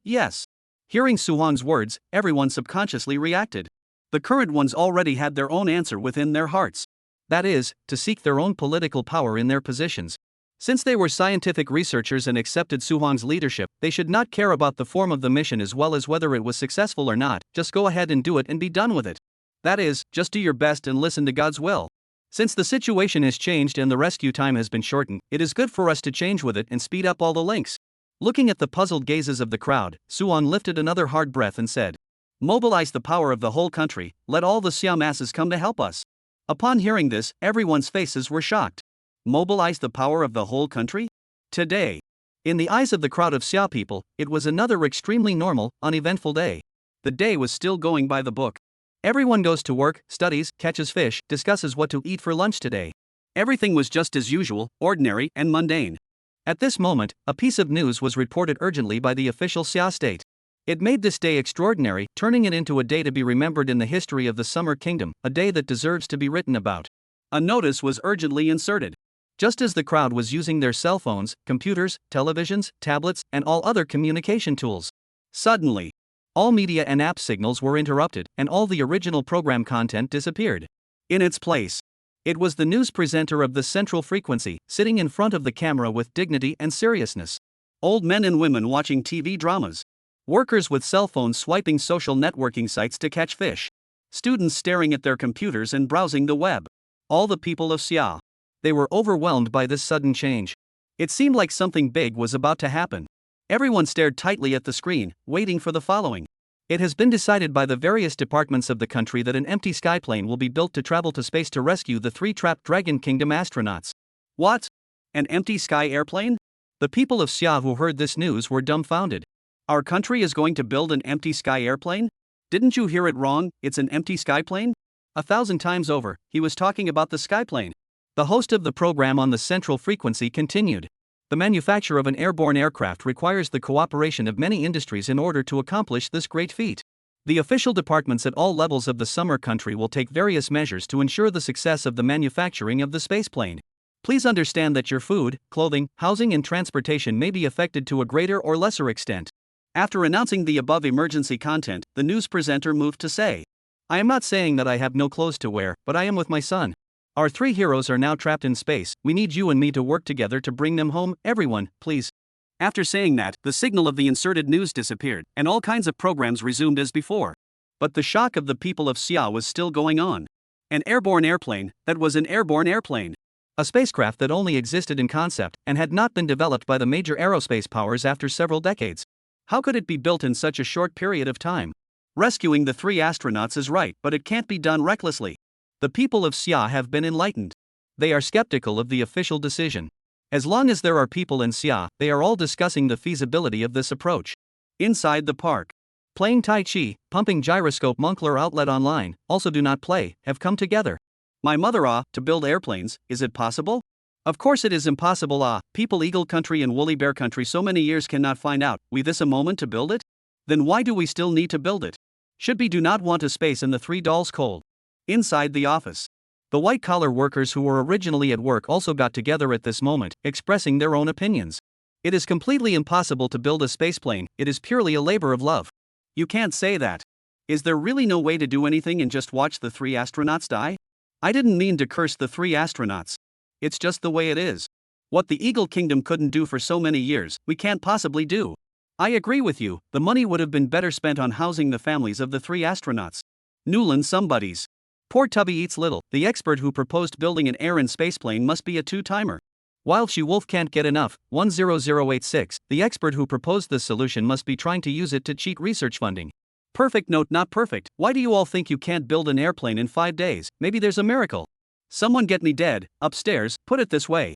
Yes. Hearing Suong's words, everyone subconsciously reacted. The current ones already had their own answer within their hearts. That is, to seek their own political power in their positions. Since they were scientific researchers and accepted Suong's leadership, they should not care about the form of the mission as well as whether it was successful or not. Just go ahead and do it and be done with it. That is, just do your best and listen to God's will. Since the situation has changed and the rescue time has been shortened, it is good for us to change with it and speed up all the links. Looking at the puzzled gazes of the crowd, Suong lifted another hard breath and said, Mobilize the power of the whole country, let all the Xia masses come to help us. Upon hearing this, everyone's faces were shocked. Mobilize the power of the whole country? Today. In the eyes of the crowd of Xia people, it was another extremely normal, uneventful day. The day was still going by the book. Everyone goes to work, studies, catches fish, discusses what to eat for lunch today. Everything was just as usual, ordinary and mundane. At this moment, a piece of news was reported urgently by the official Xia state. It made this day extraordinary, turning it into a day to be remembered in the history of the Summer Kingdom, a day that deserves to be written about. A notice was urgently inserted. Just as the crowd was using their cell phones, computers, televisions, tablets, and all other communication tools. Suddenly, all media and app signals were interrupted, and all the original program content disappeared. In its place, it was the news presenter of the central frequency, sitting in front of the camera with dignity and seriousness. Old men and women watching TV dramas. Workers with cell phones swiping social networking sites to catch fish. Students staring at their computers and browsing the web. All the people of Xia. They were overwhelmed by this sudden change. It seemed like something big was about to happen. Everyone stared tightly at the screen, waiting for the following. It has been decided by the various departments of the country that an empty skyplane will be built to travel to space to rescue the 3 trapped Dragon Kingdom astronauts. What? An empty sky airplane? The people of Xia who heard this news were dumbfounded. Our country is going to build an empty sky airplane? Didn't you hear it wrong? It's an empty skyplane? 1,000 times over, he was talking about the skyplane. The host of the program on the central frequency continued. The manufacture of an airborne aircraft requires the cooperation of many industries in order to accomplish this great feat. The official departments at all levels of the summer country will take various measures to ensure the success of the manufacturing of the spaceplane. Please understand that your food, clothing, housing and transportation may be affected to a greater or lesser extent. After announcing the above emergency content, the news presenter moved to say, I am not saying that I have no clothes to wear, but I am with my son. Our 3 heroes are now trapped in space. We need you and me to work together to bring them home. Everyone, please. After saying that, the signal of the inserted news disappeared, and all kinds of programs resumed as before. But the shock of the people of Xia was still going on. An airborne airplane, that was an airborne airplane. A spacecraft that only existed in concept, and had not been developed by the major aerospace powers after several decades. How could it be built in such a short period of time? Rescuing the 3 astronauts is right, but it can't be done recklessly. The people of Xia have been enlightened. They are skeptical of the official decision. As long as there are people in Xia, they are all discussing the feasibility of this approach. Inside the park, playing Tai Chi, pumping gyroscope Moncler outlet online, also do not play, have come together. My mother to build airplanes, is it possible? Of course it is impossible people Eagle Country and Woolly Bear Country so many years cannot find out, we this a moment to build it? Then why do we still need to build it? Should be do not want a space in the three dolls cold. Inside the office. The white-collar workers who were originally at work also got together at this moment, expressing their own opinions. It is completely impossible to build a spaceplane, it is purely a labor of love. You can't say that. Is there really no way to do anything and just watch the 3 astronauts die? I didn't mean to curse the 3 astronauts. It's just the way it is. What the Eagle Kingdom couldn't do for so many years, we can't possibly do. I agree with you, the money would have been better spent on housing the families of the 3 astronauts. Newland somebodies. Poor Tubby eats little, the expert who proposed building an air and spaceplane must be a two-timer. While She Wolf can't get enough, 10086, the expert who proposed this solution must be trying to use it to cheat research funding. Perfect note not perfect, why do you all think you can't build an airplane in 5 days, maybe there's a miracle. Someone get me dead, upstairs, put it this way.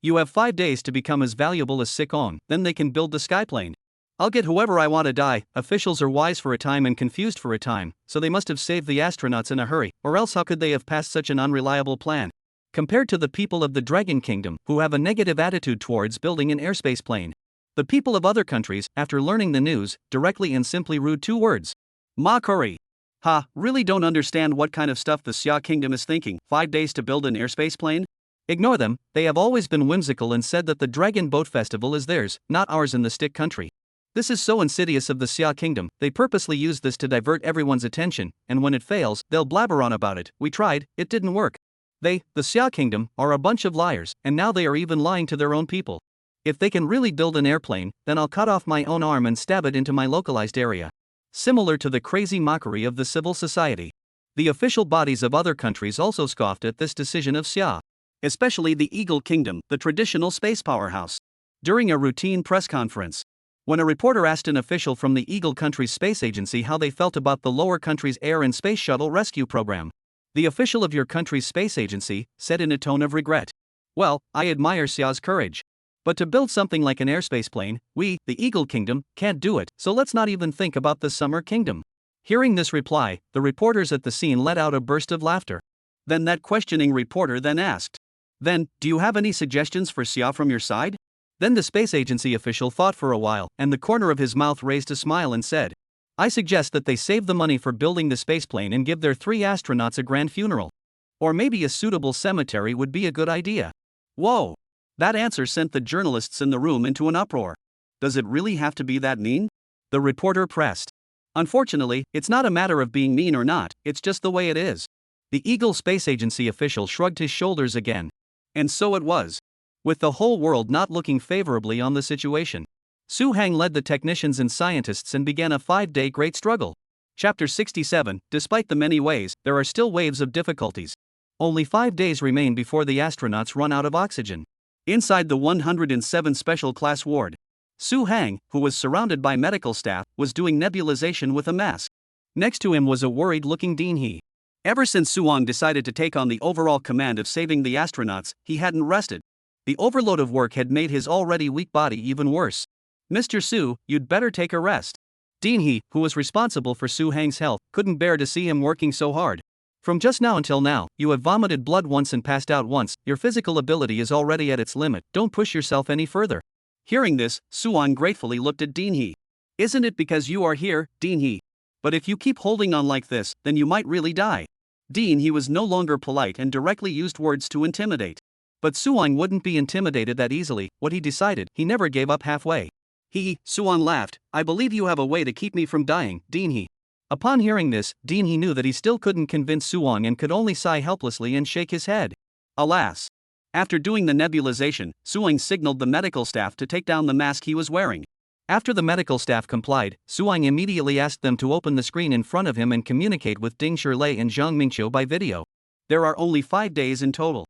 You have 5 days to become as valuable as Sikong, then they can build the skyplane. I'll get whoever I want to die. Officials are wise for a time and confused for a time, so they must have saved the astronauts in a hurry, or else how could they have passed such an unreliable plan? Compared to the people of the Dragon Kingdom, who have a negative attitude towards building an airspace plane. The people of other countries, after learning the news, directly and simply rude 2 words. Ma curry. Ha, really don't understand what kind of stuff the Xia Kingdom is thinking, 5 days to build an airspace plane? Ignore them, they have always been whimsical and said that the Dragon Boat Festival is theirs, not ours in the Stick Country. This is so insidious of the Xia Kingdom, they purposely use this to divert everyone's attention, and when it fails, they'll blabber on about it. We tried, it didn't work. They, the Xia Kingdom, are a bunch of liars, and now they are even lying to their own people. If they can really build an airplane, then I'll cut off my own arm and stab it into my localized area. Similar to the crazy mockery of the civil society. The official bodies of other countries also scoffed at this decision of Xia. Especially the Eagle Kingdom, the traditional space powerhouse. During a routine press conference, when a reporter asked an official from the Eagle Country's space agency how they felt about the lower country's air and space shuttle rescue program, the official of your country's space agency said in a tone of regret, "Well, I admire Xia's courage. But to build something like an airspace plane, we, the Eagle Kingdom, can't do it, so let's not even think about the Summer Kingdom." Hearing this reply, the reporters at the scene let out a burst of laughter. Then that questioning reporter then asked, "Then, do you have any suggestions for Xia from your side?" Then the space agency official thought for a while, and the corner of his mouth raised a smile and said, "I suggest that they save the money for building the spaceplane and give their 3 astronauts a grand funeral. Or maybe a suitable cemetery would be a good idea." Whoa! That answer sent the journalists in the room into an uproar. Does it really have to be that mean? The reporter pressed. Unfortunately, it's not a matter of being mean or not, it's just the way it is. The Eagle Space Agency official shrugged his shoulders again. And so it was. With the whole world not looking favorably on the situation, Su Hang led the technicians and scientists and began a 5-day great struggle. Chapter 67, despite the many ways, there are still waves of difficulties. Only 5 days remain before the astronauts run out of oxygen. Inside the 107 Special Class Ward, Su Hang, who was surrounded by medical staff, was doing nebulization with a mask. Next to him was a worried-looking Dean He. Ever since Suong decided to take on the overall command of saving the astronauts, he hadn't rested. The overload of work had made his already weak body even worse. "Mr. Su, you'd better take a rest." Dean He, who was responsible for Su Hang's health, couldn't bear to see him working so hard. "From just now until now, you have vomited blood once and passed out once, your physical ability is already at its limit, don't push yourself any further." Hearing this, Suong gratefully looked at Dean He. "Isn't it because you are here, Dean He? But if you keep holding on like this, then you might really die." Dean He was no longer polite and directly used words to intimidate. But Suong wouldn't be intimidated that easily. What he decided, he never gave up halfway. Suong laughed, "I believe you have a way to keep me from dying, Dean He." Upon hearing this, Dean He knew that he still couldn't convince Suong and could only sigh helplessly and shake his head. Alas! After doing the nebulization, Suong signaled the medical staff to take down the mask he was wearing. After the medical staff complied, Suong immediately asked them to open the screen in front of him and communicate with Ding Shirlei and Zhang Mingqiu by video. There are only 5 days in total.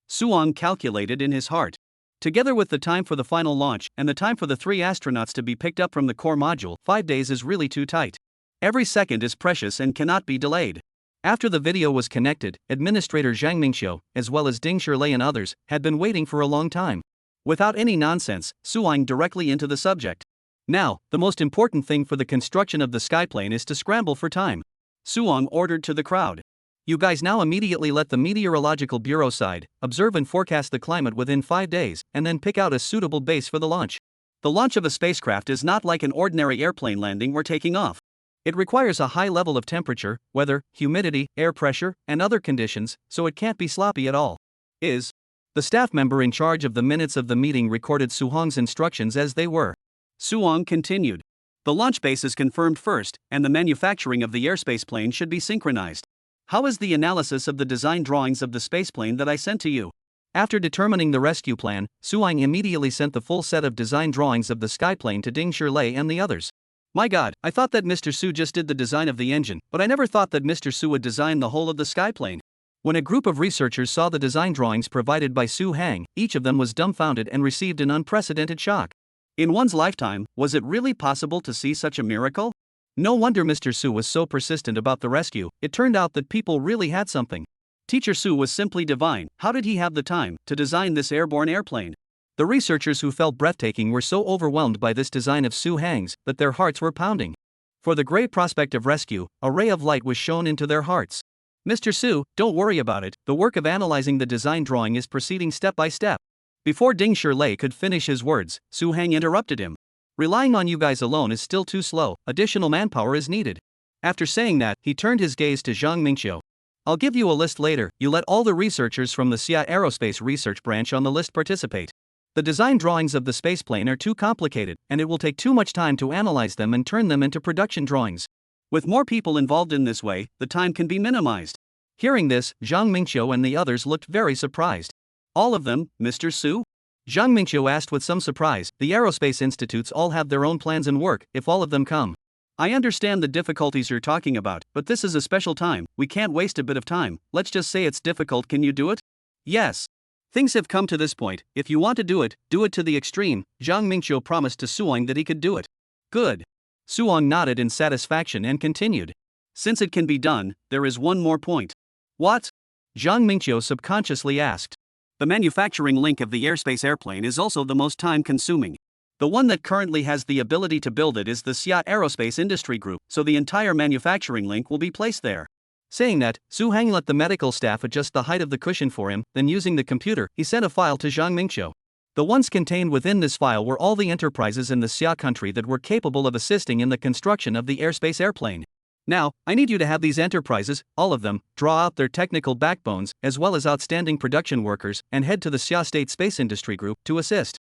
Suong calculated in his heart. Together with the time for the final launch and the time for the 3 astronauts to be picked up from the core module, 5 days is really too tight. Every second is precious and cannot be delayed. After the video was connected, Administrator Zhang Mingxiu, as well as Ding Shirlei and others, had been waiting for a long time. Without any nonsense, Suang directly into the subject. Now, the most important thing for the construction of the skyplane is to scramble for time. Suang ordered to the crowd. You guys now immediately let the Meteorological Bureau side observe and forecast the climate within 5 days, and then pick out a suitable base for the launch. The launch of a spacecraft is not like an ordinary airplane landing or taking off. It requires a high level of temperature, weather, humidity, air pressure, and other conditions, so it can't be sloppy at all. The staff member in charge of the minutes of the meeting recorded Suhong's instructions as they were. Suong continued. The launch base is confirmed first, and the manufacturing of the airspace plane should be synchronized. How is the analysis of the design drawings of the spaceplane that I sent to you? After determining the rescue plan, Suang immediately sent the full set of design drawings of the skyplane to Ding Shirlei and the others. My god, I thought that Mr. Su just did the design of the engine, but I never thought that Mr. Su would design the whole of the skyplane. When a group of researchers saw the design drawings provided by Su Hang, each of them was dumbfounded and received an unprecedented shock. In one's lifetime, was it really possible to see such a miracle? No wonder Mr. Su was so persistent about the rescue. It turned out that people really had something. Teacher Su was simply divine. How did he have the time to design this airborne airplane? The researchers who felt breathtaking were so overwhelmed by this design of Su Hang's that their hearts were pounding. For the great prospect of rescue, a ray of light was shone into their hearts. Mr. Su, don't worry about it, the work of analyzing the design drawing is proceeding step by step. Before Ding Shirlei could finish his words, Su Hang interrupted him. Relying on you guys alone is still too slow, additional manpower is needed. After saying that, he turned his gaze to Zhang Mingxiu. I'll give you a list later, you let all the researchers from the Xia Aerospace Research Branch on the list participate. The design drawings of the spaceplane are too complicated, and it will take too much time to analyze them and turn them into production drawings. With more people involved in this way, the time can be minimized. Hearing this, Zhang Mingxiu and the others looked very surprised. All of them, Mr. Su? Zhang Mingxiu asked with some surprise. The aerospace institutes all have their own plans and work, if all of them come. I understand the difficulties you're talking about, but this is a special time, we can't waste a bit of time, let's just say it's difficult, can you do it? Yes. Things have come to this point, if you want to do it to the extreme. Zhang Mingxiu promised to Suong that he could do it. Good. Suong nodded in satisfaction and continued. Since it can be done, there is one more point. What? Zhang Mingxiu subconsciously asked. The manufacturing link of the airspace airplane is also the most time-consuming. The one that currently has the ability to build it is the Xia Aerospace Industry Group, so the entire manufacturing link will be placed there. Saying that, Su Hang let the medical staff adjust the height of the cushion for him, then using the computer, he sent a file to Zhang Mingxiu. The ones contained within this file were all the enterprises in the Xia country that were capable of assisting in the construction of the airspace airplane. Now, I need you to have these enterprises, all of them, draw out their technical backbones, as well as outstanding production workers, and head to the Xia State Space Industry Group to assist.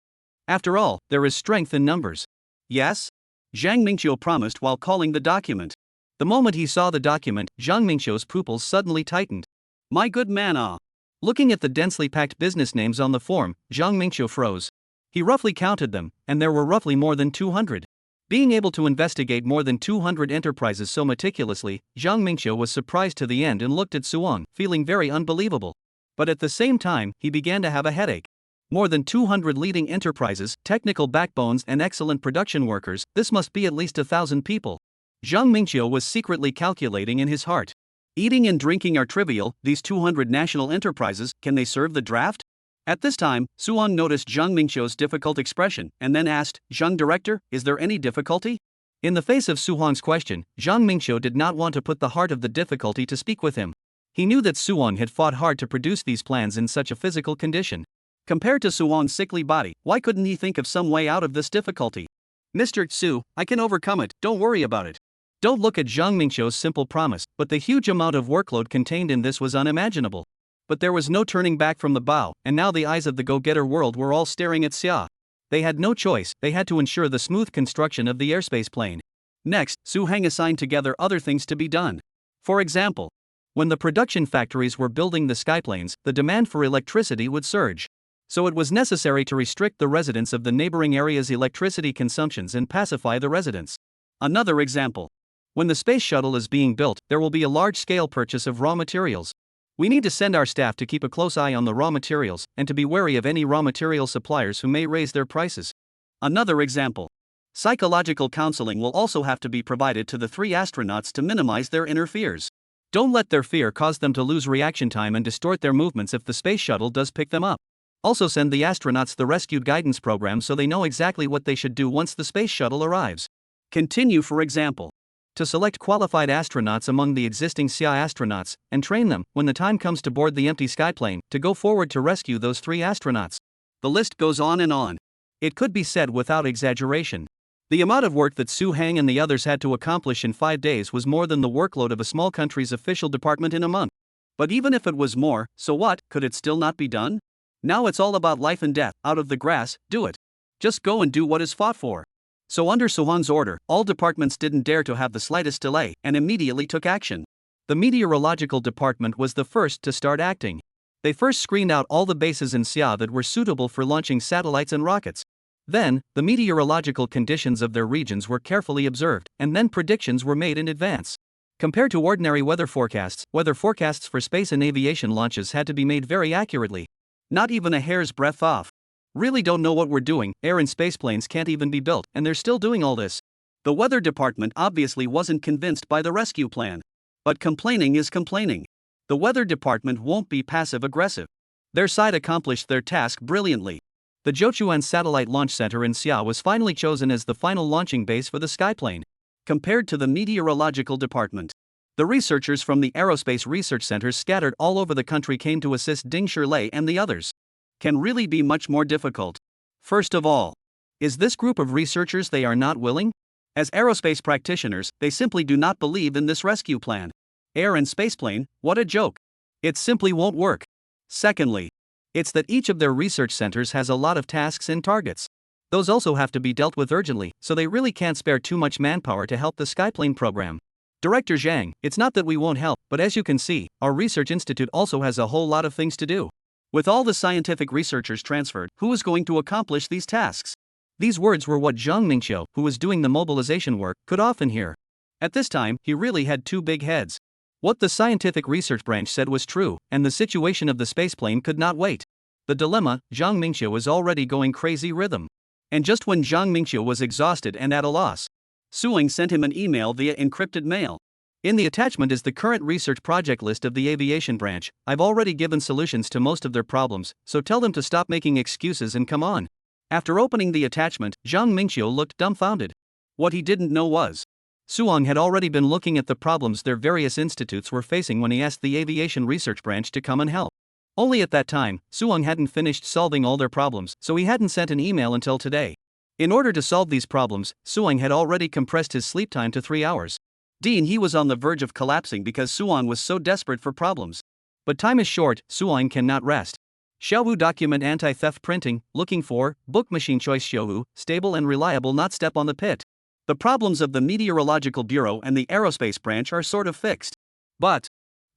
After all, there is strength in numbers. Yes? Zhang Mingxiu promised while calling the document. The moment he saw the document, Zhang Mingxiu's pupils suddenly tightened. My good man, ah! Looking at the densely packed business names on the form, Zhang Mingxiu froze. He roughly counted them, and there were roughly more than 200. Being able to investigate more than 200 enterprises so meticulously, Zhang Mingxiu was surprised to the end and looked at Suong, feeling very unbelievable. But at the same time, he began to have a headache. More than 200 leading enterprises, technical backbones and excellent production workers, this must be at least 1,000 people. Zhang Mingxiu was secretly calculating in his heart. Eating and drinking are trivial, these 200 national enterprises, can they serve the draft? At this time, Suong noticed Zhang Mingxiu's difficult expression, and then asked, Zhang Director, is there any difficulty? In the face of Suong's question, Zhang Mingxiu did not want to put the heart of the difficulty to speak with him. He knew that Suong had fought hard to produce these plans in such a physical condition. Compared to Suong's sickly body, why couldn't he think of some way out of this difficulty? Mr. Su, I can overcome it, don't worry about it. Don't look at Zhang Mingxiu's simple promise, but the huge amount of workload contained in this was unimaginable. But there was no turning back from the bow, and now the eyes of the go-getter world were all staring at Xia. They had no choice, they had to ensure the smooth construction of the airspace plane. Next, Su Hang assigned together other things to be done. For example, when the production factories were building the skyplanes, the demand for electricity would surge. So it was necessary to restrict the residents of the neighboring areas' electricity consumptions and pacify the residents. Another example. When the space shuttle is being built, there will be a large-scale purchase of raw materials. We need to send our staff to keep a close eye on the raw materials, and to be wary of any raw material suppliers who may raise their prices. Another example. Psychological counseling will also have to be provided to the 3 astronauts to minimize their inner fears. Don't let their fear cause them to lose reaction time and distort their movements if the space shuttle does pick them up. Also send the astronauts the rescued guidance program so they know exactly what they should do once the space shuttle arrives. Continue for example. To select qualified astronauts among the existing CI astronauts, and train them, when the time comes to board the empty skyplane, to go forward to rescue those 3 astronauts. The list goes on and on. It could be said without exaggeration. The amount of work that Su Hang and the others had to accomplish in 5 days was more than the workload of a small country's official department in a month. But even if it was more, so what, could it still not be done? Now it's all about life and death, out of the grass, do it. Just go and do what is fought for. So under Suhan's order, all departments didn't dare to have the slightest delay and immediately took action. The meteorological department was the first to start acting. They first screened out all the bases in Xia that were suitable for launching satellites and rockets. Then, the meteorological conditions of their regions were carefully observed, and then predictions were made in advance. Compared to ordinary weather forecasts for space and aviation launches had to be made very accurately. Not even a hair's breadth off. Really don't know what we're doing, air and space planes can't even be built, and they're still doing all this. The weather department obviously wasn't convinced by the rescue plan. But complaining is complaining. The weather department won't be passive-aggressive. Their side accomplished their task brilliantly. The Zhochuan Satellite Launch Center in Xia was finally chosen as the final launching base for the skyplane. Compared to the meteorological department, the researchers from the aerospace research centers scattered all over the country came to assist Ding Shirlei and the others. Can really be much more difficult. First of all, is this group of researchers they are not willing? As aerospace practitioners, they simply do not believe in this rescue plan. Air and spaceplane, what a joke. It simply won't work. Secondly, it's that each of their research centers has a lot of tasks and targets. Those also have to be dealt with urgently, so they really can't spare too much manpower to help the skyplane program. Director Zhang, it's not that we won't help, but as you can see, our research institute also has a whole lot of things to do. With all the scientific researchers transferred, who is going to accomplish these tasks? These words were what Zhang Mingqiu, who was doing the mobilization work, could often hear. At this time, he really had 2 big heads. What the scientific research branch said was true, and the situation of the spaceplane could not wait. The dilemma, Zhang Mingqiu was already going crazy rhythm. And just when Zhang Mingqiu was exhausted and at a loss, Suing sent him an email via encrypted mail. In the attachment is the current research project list of the aviation branch. I've already given solutions to most of their problems, so tell them to stop making excuses and come on. After opening the attachment, Zhang Mingqiu looked dumbfounded. What he didn't know was, Suong had already been looking at the problems their various institutes were facing when he asked the aviation research branch to come and help. Only at that time, Suong hadn't finished solving all their problems, so he hadn't sent an email until today. In order to solve these problems, Suong had already compressed his sleep time to 3 hours. He was on the verge of collapsing because Suong was so desperate for problems. But time is short, Suong cannot rest. Xiaowu document anti-theft printing, looking for, book machine choice Xiaowu, stable and reliable not step on the pit. The problems of the Meteorological Bureau and the Aerospace branch are sort of fixed. But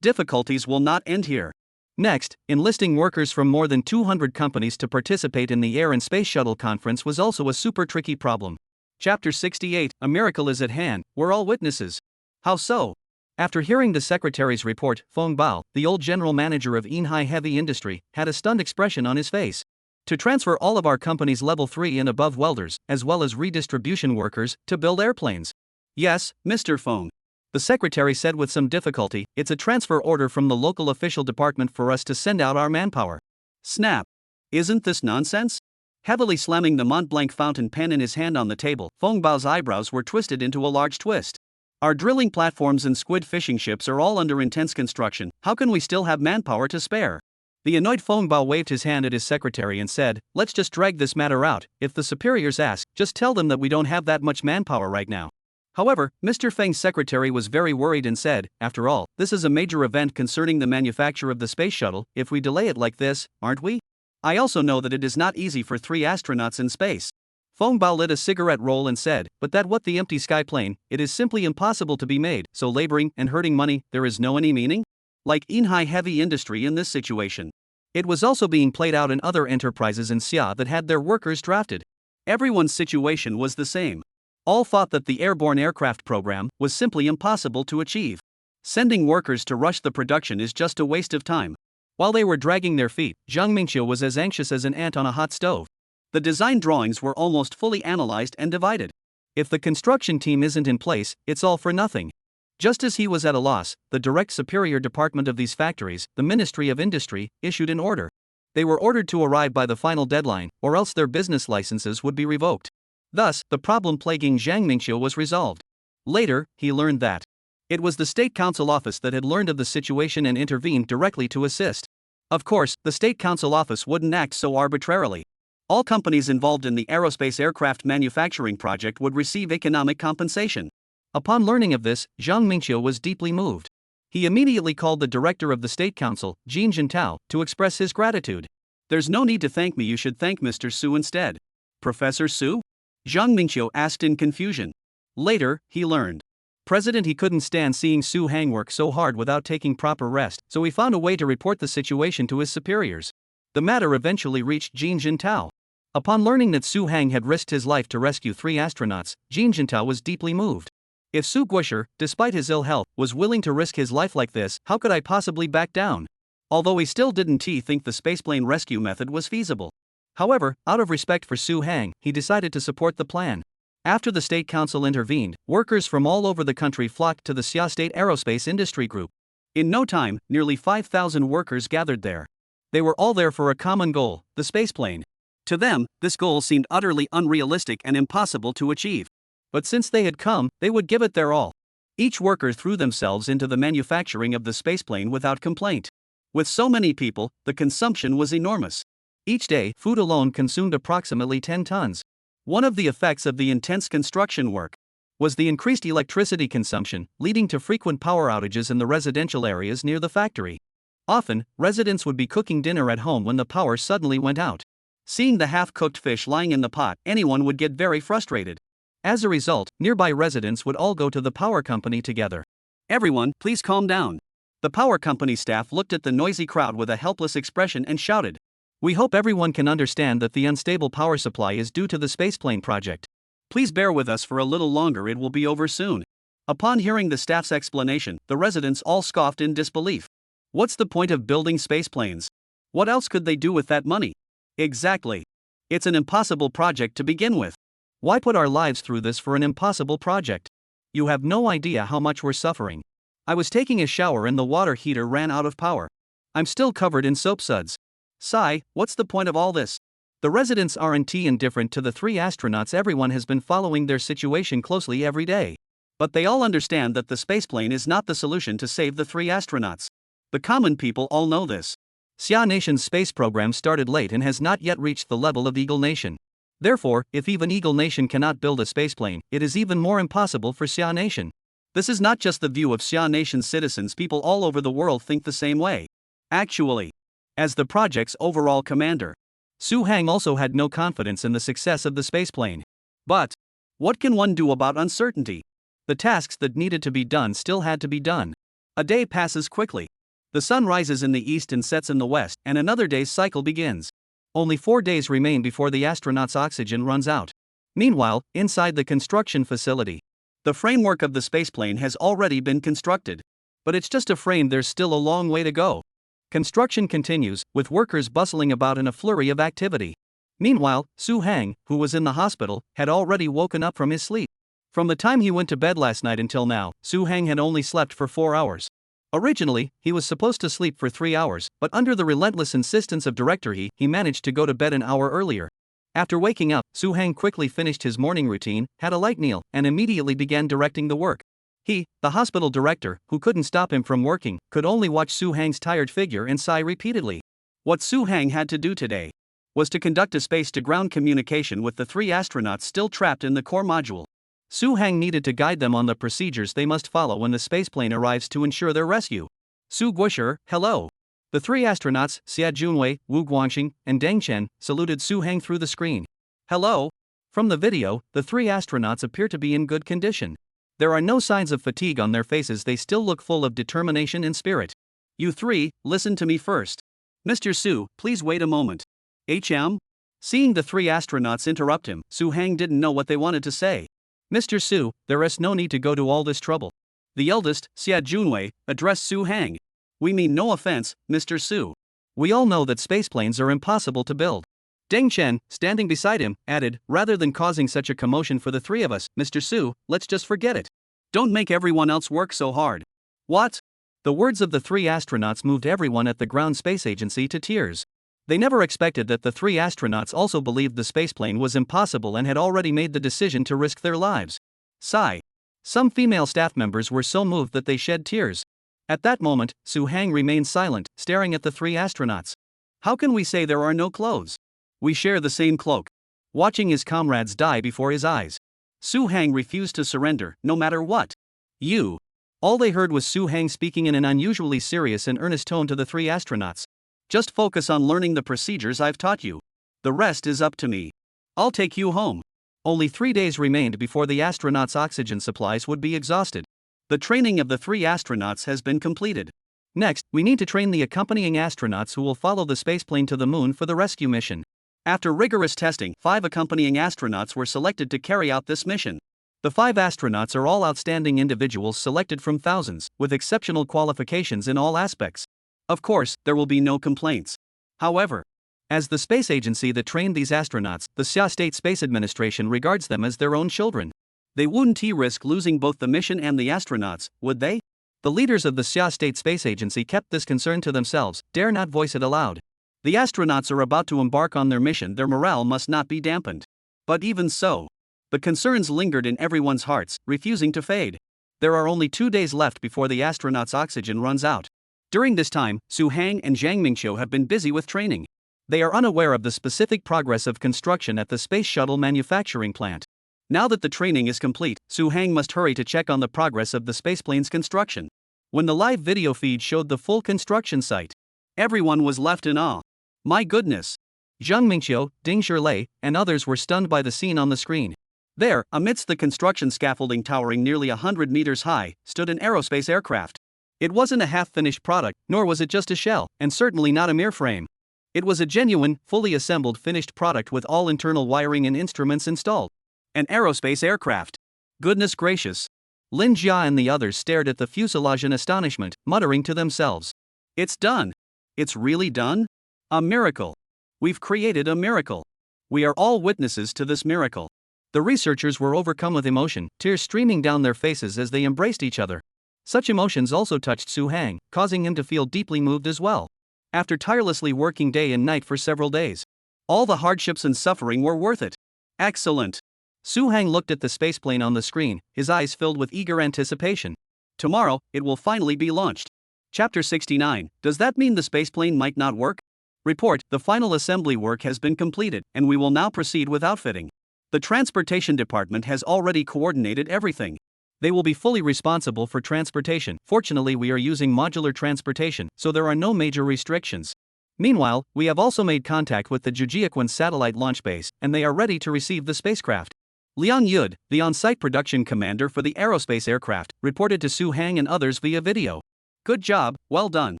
difficulties will not end here. Next, enlisting workers from more than 200 companies to participate in the Air and Space Shuttle Conference was also a super tricky problem. Chapter 68, A Miracle is at Hand, we're all witnesses. How so? After hearing the secretary's report, Feng Bao, the old general manager of Yinhai Heavy Industry, had a stunned expression on his face. To transfer all of our company's level 3 and above welders, as well as redistribution workers, to build airplanes. Yes, Mr. Feng. The secretary said with some difficulty, it's a transfer order from the local official department for us to send out our manpower. Snap. Isn't this nonsense? Heavily slamming the Mont Blanc fountain pen in his hand on the table, Feng Bao's eyebrows were twisted into a large twist. Our drilling platforms and squid fishing ships are all under intense construction, how can we still have manpower to spare? The annoyed Feng Bao waved his hand at his secretary and said, let's just drag this matter out, if the superiors ask, just tell them that we don't have that much manpower right now. However, Mr. Feng's secretary was very worried and said, after all, this is a major event concerning the manufacture of the space shuttle, if we delay it like this, aren't we? I also know that it is not easy for 3 astronauts in space. Feng Bao lit a cigarette roll and said, but that what the empty sky plane, it is simply impossible to be made, so laboring and hurting money, there is no any meaning? Like Yinhai Heavy Industry in this situation. It was also being played out in other enterprises in Xia that had their workers drafted. Everyone's situation was the same. All thought that the airborne aircraft program was simply impossible to achieve. Sending workers to rush the production is just a waste of time. While they were dragging their feet, Zhang Mingqiu was as anxious as an ant on a hot stove. The design drawings were almost fully analyzed and divided. If the construction team isn't in place, it's all for nothing. Just as he was at a loss, the direct superior department of these factories, the Ministry of Industry, issued an order. They were ordered to arrive by the final deadline, or else their business licenses would be revoked. Thus, the problem plaguing Zhang Mingqiu was resolved. Later, he learned that it was the State Council office that had learned of the situation and intervened directly to assist. Of course, the State Council office wouldn't act so arbitrarily. All companies involved in the aerospace aircraft manufacturing project would receive economic compensation. Upon learning of this, Zhang Mingqiu was deeply moved. He immediately called the director of the State Council, Jin Jintao, to express his gratitude. "There's no need to thank me, you should thank Mr. Su instead." "Professor Su?" Zhang Mingqiu asked in confusion. Later, he learned. President, he couldn't stand seeing Su Hang work so hard without taking proper rest, so he found a way to report the situation to his superiors. The matter eventually reached Jin Jintao. Upon learning that Su Hang had risked his life to rescue 3 astronauts, Jin Jintao was deeply moved. If Su Guisher, despite his ill health, was willing to risk his life like this, how could I possibly back down? Although he still didn't think the spaceplane rescue method was feasible. However, out of respect for Su Hang, he decided to support the plan. After the State Council intervened, workers from all over the country flocked to the Xia State Aerospace Industry Group. In no time, nearly 5,000 workers gathered there. They were all there for a common goal, the spaceplane. To them, this goal seemed utterly unrealistic and impossible to achieve. But since they had come, they would give it their all. Each worker threw themselves into the manufacturing of the spaceplane without complaint. With so many people, the consumption was enormous. Each day, food alone consumed approximately 10 tons. One of the effects of the intense construction work was the increased electricity consumption, leading to frequent power outages in the residential areas near the factory. Often, residents would be cooking dinner at home when the power suddenly went out. Seeing the half-cooked fish lying in the pot, anyone would get very frustrated. As a result, nearby residents would all go to the power company together. "Everyone, please calm down." The power company staff looked at the noisy crowd with a helpless expression and shouted, "We hope everyone can understand that the unstable power supply is due to the spaceplane project. Please bear with us for a little longer, it will be over soon." Upon hearing the staff's explanation, the residents all scoffed in disbelief. What's the point of building spaceplanes? What else could they do with that money? Exactly. It's an impossible project to begin with. Why put our lives through this for an impossible project? You have no idea how much we're suffering. I was taking a shower and the water heater ran out of power. I'm still covered in soap suds. Sigh, what's the point of all this? The residents aren't indifferent to the 3 astronauts. Everyone has been following their situation closely every day. But they all understand that the spaceplane is not the solution to save the 3 astronauts. The common people all know this. Xia Nation's space program started late and has not yet reached the level of Eagle Nation. Therefore, if even Eagle Nation cannot build a spaceplane, it is even more impossible for Xia Nation. This is not just the view of Xia Nation's citizens, people all over the world think the same way. Actually, as the project's overall commander, Su Hang also had no confidence in the success of the spaceplane. But what can one do about uncertainty? The tasks that needed to be done still had to be done. A day passes quickly. The sun rises in the east and sets in the west, and another day's cycle begins. Only 4 days remain before the astronauts' oxygen runs out. Meanwhile, inside the construction facility, the framework of the spaceplane has already been constructed. But it's just a frame, there's still a long way to go. Construction continues, with workers bustling about in a flurry of activity. Meanwhile, Su Hang, who was in the hospital, had already woken up from his sleep. From the time he went to bed last night until now, Su Hang had only slept for 4 hours. Originally, he was supposed to sleep for 3 hours, but under the relentless insistence of Director he managed to go to bed an hour earlier. After waking up, Su Hang quickly finished his morning routine, had a light meal, and immediately began directing the work. He, the hospital director, who couldn't stop him from working, could only watch Su Hang's tired figure and sigh repeatedly. What Su Hang had to do today was to conduct a space-to-ground communication with the 3 astronauts still trapped in the core module. Su Hang needed to guide them on the procedures they must follow when the spaceplane arrives to ensure their rescue. Su Guisher, hello. The 3 astronauts, Xia Junwei, Wu Guangxing, and Deng Chen, saluted Su Hang through the screen. Hello. From the video, the 3 astronauts appear to be in good condition. There are no signs of fatigue on their faces, they still look full of determination and spirit. You 3, listen to me first. Mr. Su, please wait a moment. HM? Seeing the 3 astronauts interrupt him, Su Hang didn't know what they wanted to say. Mr. Su, there is no need to go to all this trouble. The eldest, Xia Junwei, addressed Su Hang. We mean no offense, Mr. Su. We all know that spaceplanes are impossible to build. Deng Chen, standing beside him, added, rather than causing such a commotion for the 3 of us, Mr. Su, let's just forget it. Don't make everyone else work so hard. What? The words of the three astronauts moved everyone at the Ground Space Agency to tears. They never expected that the three astronauts also believed the spaceplane was impossible and had already made the decision to risk their lives. Sigh. Some female staff members were so moved that they shed tears. At that moment, Su Hang remained silent, staring at the three astronauts. How can we say there are no clothes? We share the same cloak. Watching his comrades die before his eyes, Su Hang refused to surrender, no matter what. You. All they heard was Su Hang speaking in an unusually serious and earnest tone to the three astronauts. Just focus on learning the procedures I've taught you. The rest is up to me. I'll take you home. Only 3 days remained before the astronauts' oxygen supplies would be exhausted. The training of the three astronauts has been completed. Next, we need to train the accompanying astronauts who will follow the spaceplane to the moon for the rescue mission. After rigorous testing, 5 accompanying astronauts were selected to carry out this mission. The 5 astronauts are all outstanding individuals selected from thousands, with exceptional qualifications in all aspects. Of course, there will be no complaints. However, as the space agency that trained these astronauts, the Xia State Space Administration regards them as their own children. They wouldn't risk losing both the mission and the astronauts, would they? The leaders of the Xia State Space Agency kept this concern to themselves, dare not voice it aloud. The astronauts are about to embark on their mission, their morale must not be dampened. But even so, the concerns lingered in everyone's hearts, refusing to fade. There are only 2 days left before the astronauts' oxygen runs out. During this time, Su Hang and Zhang Mingqiu have been busy with training. They are unaware of the specific progress of construction at the space shuttle manufacturing plant. Now that the training is complete, Su Hang must hurry to check on the progress of the spaceplane's construction. When the live video feed showed the full construction site, everyone was left in awe. My goodness! Zhang Mingqiu, Ding Shirlei, and others were stunned by the scene on the screen. There, amidst the construction scaffolding towering nearly 100 meters high, stood an aerospace aircraft. It wasn't a half-finished product, nor was it just a shell, and certainly not a mere frame. It was a genuine, fully assembled finished product with all internal wiring and instruments installed. An aerospace aircraft. Goodness gracious. Lin Jia and the others stared at the fuselage in astonishment, muttering to themselves. It's done. It's really done? A miracle. We've created a miracle. We are all witnesses to this miracle. The researchers were overcome with emotion, tears streaming down their faces as they embraced each other. Such emotions also touched Su Hang, causing him to feel deeply moved as well. After tirelessly working day and night for several days, all the hardships and suffering were worth it. Excellent. Su Hang looked at the spaceplane on the screen, his eyes filled with eager anticipation. Tomorrow, it will finally be launched. Chapter 69, does that mean the spaceplane might not work? Report, the final assembly work has been completed, and we will now proceed with outfitting. The transportation department has already coordinated everything. They will be fully responsible for transportation. Fortunately, we are using modular transportation, so there are no major restrictions. Meanwhile, we have also made contact with the Jujiaquan satellite launch base, and they are ready to receive the spacecraft. Liang Yud, the on-site production commander for the aerospace aircraft, reported to Su Hang and others via video. Good job, well done.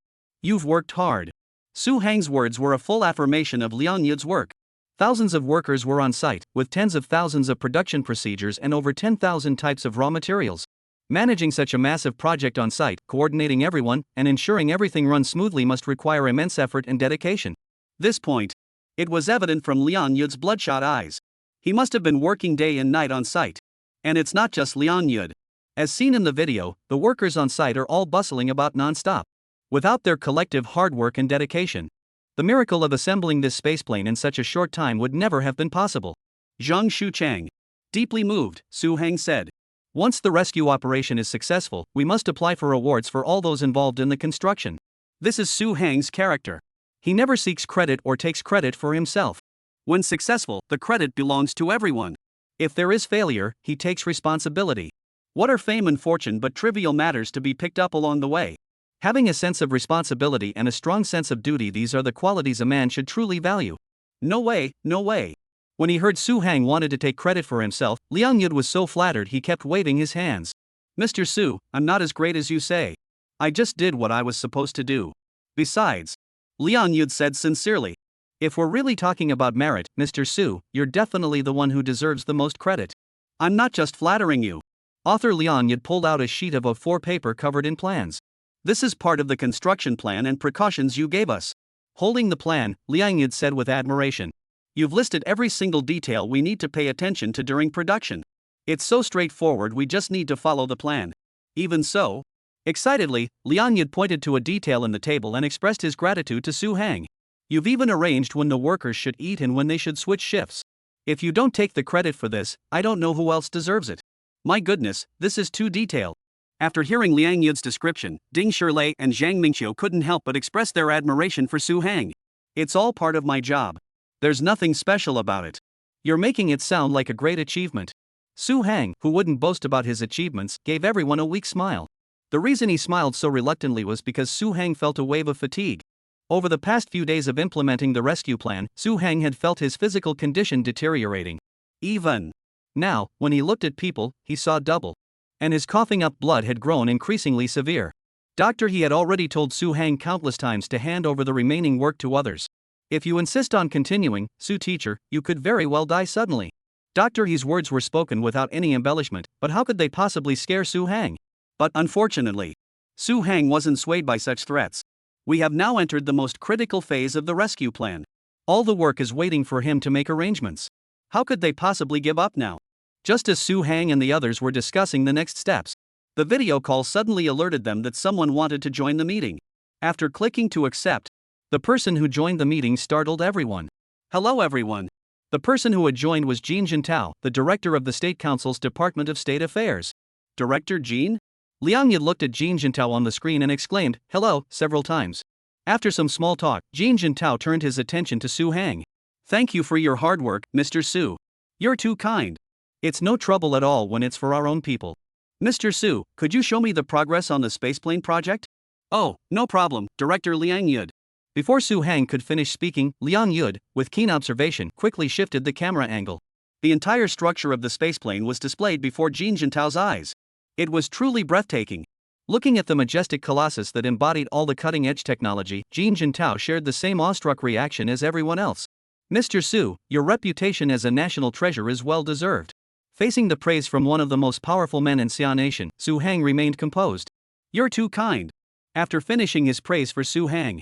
You've worked hard. Su Hang's words were a full affirmation of Liang Yud's work. Thousands of workers were on site, with tens of thousands of production procedures and over 10,000 types of raw materials. Managing such a massive project on site, coordinating everyone, and ensuring everything runs smoothly must require immense effort and dedication. This point. It was evident from Liang Yud's bloodshot eyes. He must have been working day and night on site. And it's not just Liang Yud. As seen in the video, the workers on site are all bustling about non-stop. Without their collective hard work and dedication, the miracle of assembling this spaceplane in such a short time would never have been possible. Zhang Shuchang. Deeply moved, Su Hang said. Once the rescue operation is successful, we must apply for awards for all those involved in the construction. This is Su Hang's character. He never seeks credit or takes credit for himself. When successful, the credit belongs to everyone. If there is failure, he takes responsibility. What are fame and fortune but trivial matters to be picked up along the way? Having a sense of responsibility and a strong sense of duty, these are the qualities a man should truly value. No way, no way. When he heard Su Hang wanted to take credit for himself, Liang Yud was so flattered he kept waving his hands. Mr. Su, I'm not as great as you say. I just did what I was supposed to do. Besides, Liang Yud said sincerely, if we're really talking about merit, Mr. Su, you're definitely the one who deserves the most credit. I'm not just flattering you. Author Liang Yud pulled out a sheet of A4 paper covered in plans. This is part of the construction plan and precautions you gave us. Holding the plan, Liang Yud said with admiration. You've listed every single detail we need to pay attention to during production. It's so straightforward, we just need to follow the plan. Even so, excitedly, Liang Yud pointed to a detail in the table and expressed his gratitude to Su Hang. You've even arranged when the workers should eat and when they should switch shifts. If you don't take the credit for this, I don't know who else deserves it. My goodness, this is too detailed. After hearing Liang Yud's description, Ding Shilei and Zhang Mingqiu couldn't help but express their admiration for Su Hang. It's all part of my job. There's nothing special about it. You're making it sound like a great achievement. Su Hang, who wouldn't boast about his achievements, gave everyone a weak smile. The reason he smiled so reluctantly was because Su Hang felt a wave of fatigue. Over the past few days of implementing the rescue plan, Su Hang had felt his physical condition deteriorating. Even now, when he looked at people, he saw double. And his coughing up blood had grown increasingly severe. Doctor, he had already told Su Hang countless times to hand over the remaining work to others. If you insist on continuing, Su teacher, you could very well die suddenly. Dr. He's words were spoken without any embellishment, but how could they possibly scare Su Hang? But unfortunately, Su Hang wasn't swayed by such threats. We have now entered the most critical phase of the rescue plan. All the work is waiting for him to make arrangements. How could they possibly give up now? Just as Su Hang and the others were discussing the next steps, the video call suddenly alerted them that someone wanted to join the meeting. After clicking to accept, the person who joined the meeting startled everyone. Hello everyone. The person who had joined was Jin Jintao, the director of the State Council's Department of State Affairs. Director Jin? Liang Yud looked at Jin Jintao on the screen and exclaimed, "Hello," several times. After some small talk, Jin Jintao turned his attention to Su Hang. Thank you for your hard work, Mr. Su. You're too kind. It's no trouble at all when it's for our own people. Mr. Su, could you show me the progress on the spaceplane project? Oh, no problem, Director Liang Yud. Before Su Hang could finish speaking, Liang Yud, with keen observation, quickly shifted the camera angle. The entire structure of the spaceplane was displayed before Jin Jintao's eyes. It was truly breathtaking. Looking at the majestic colossus that embodied all the cutting-edge technology, Jin Jintao shared the same awestruck reaction as everyone else. Mr. Su, your reputation as a national treasure is well deserved. Facing the praise from one of the most powerful men in Xia Nation, Su Hang remained composed. You're too kind. After finishing his praise for Su Hang,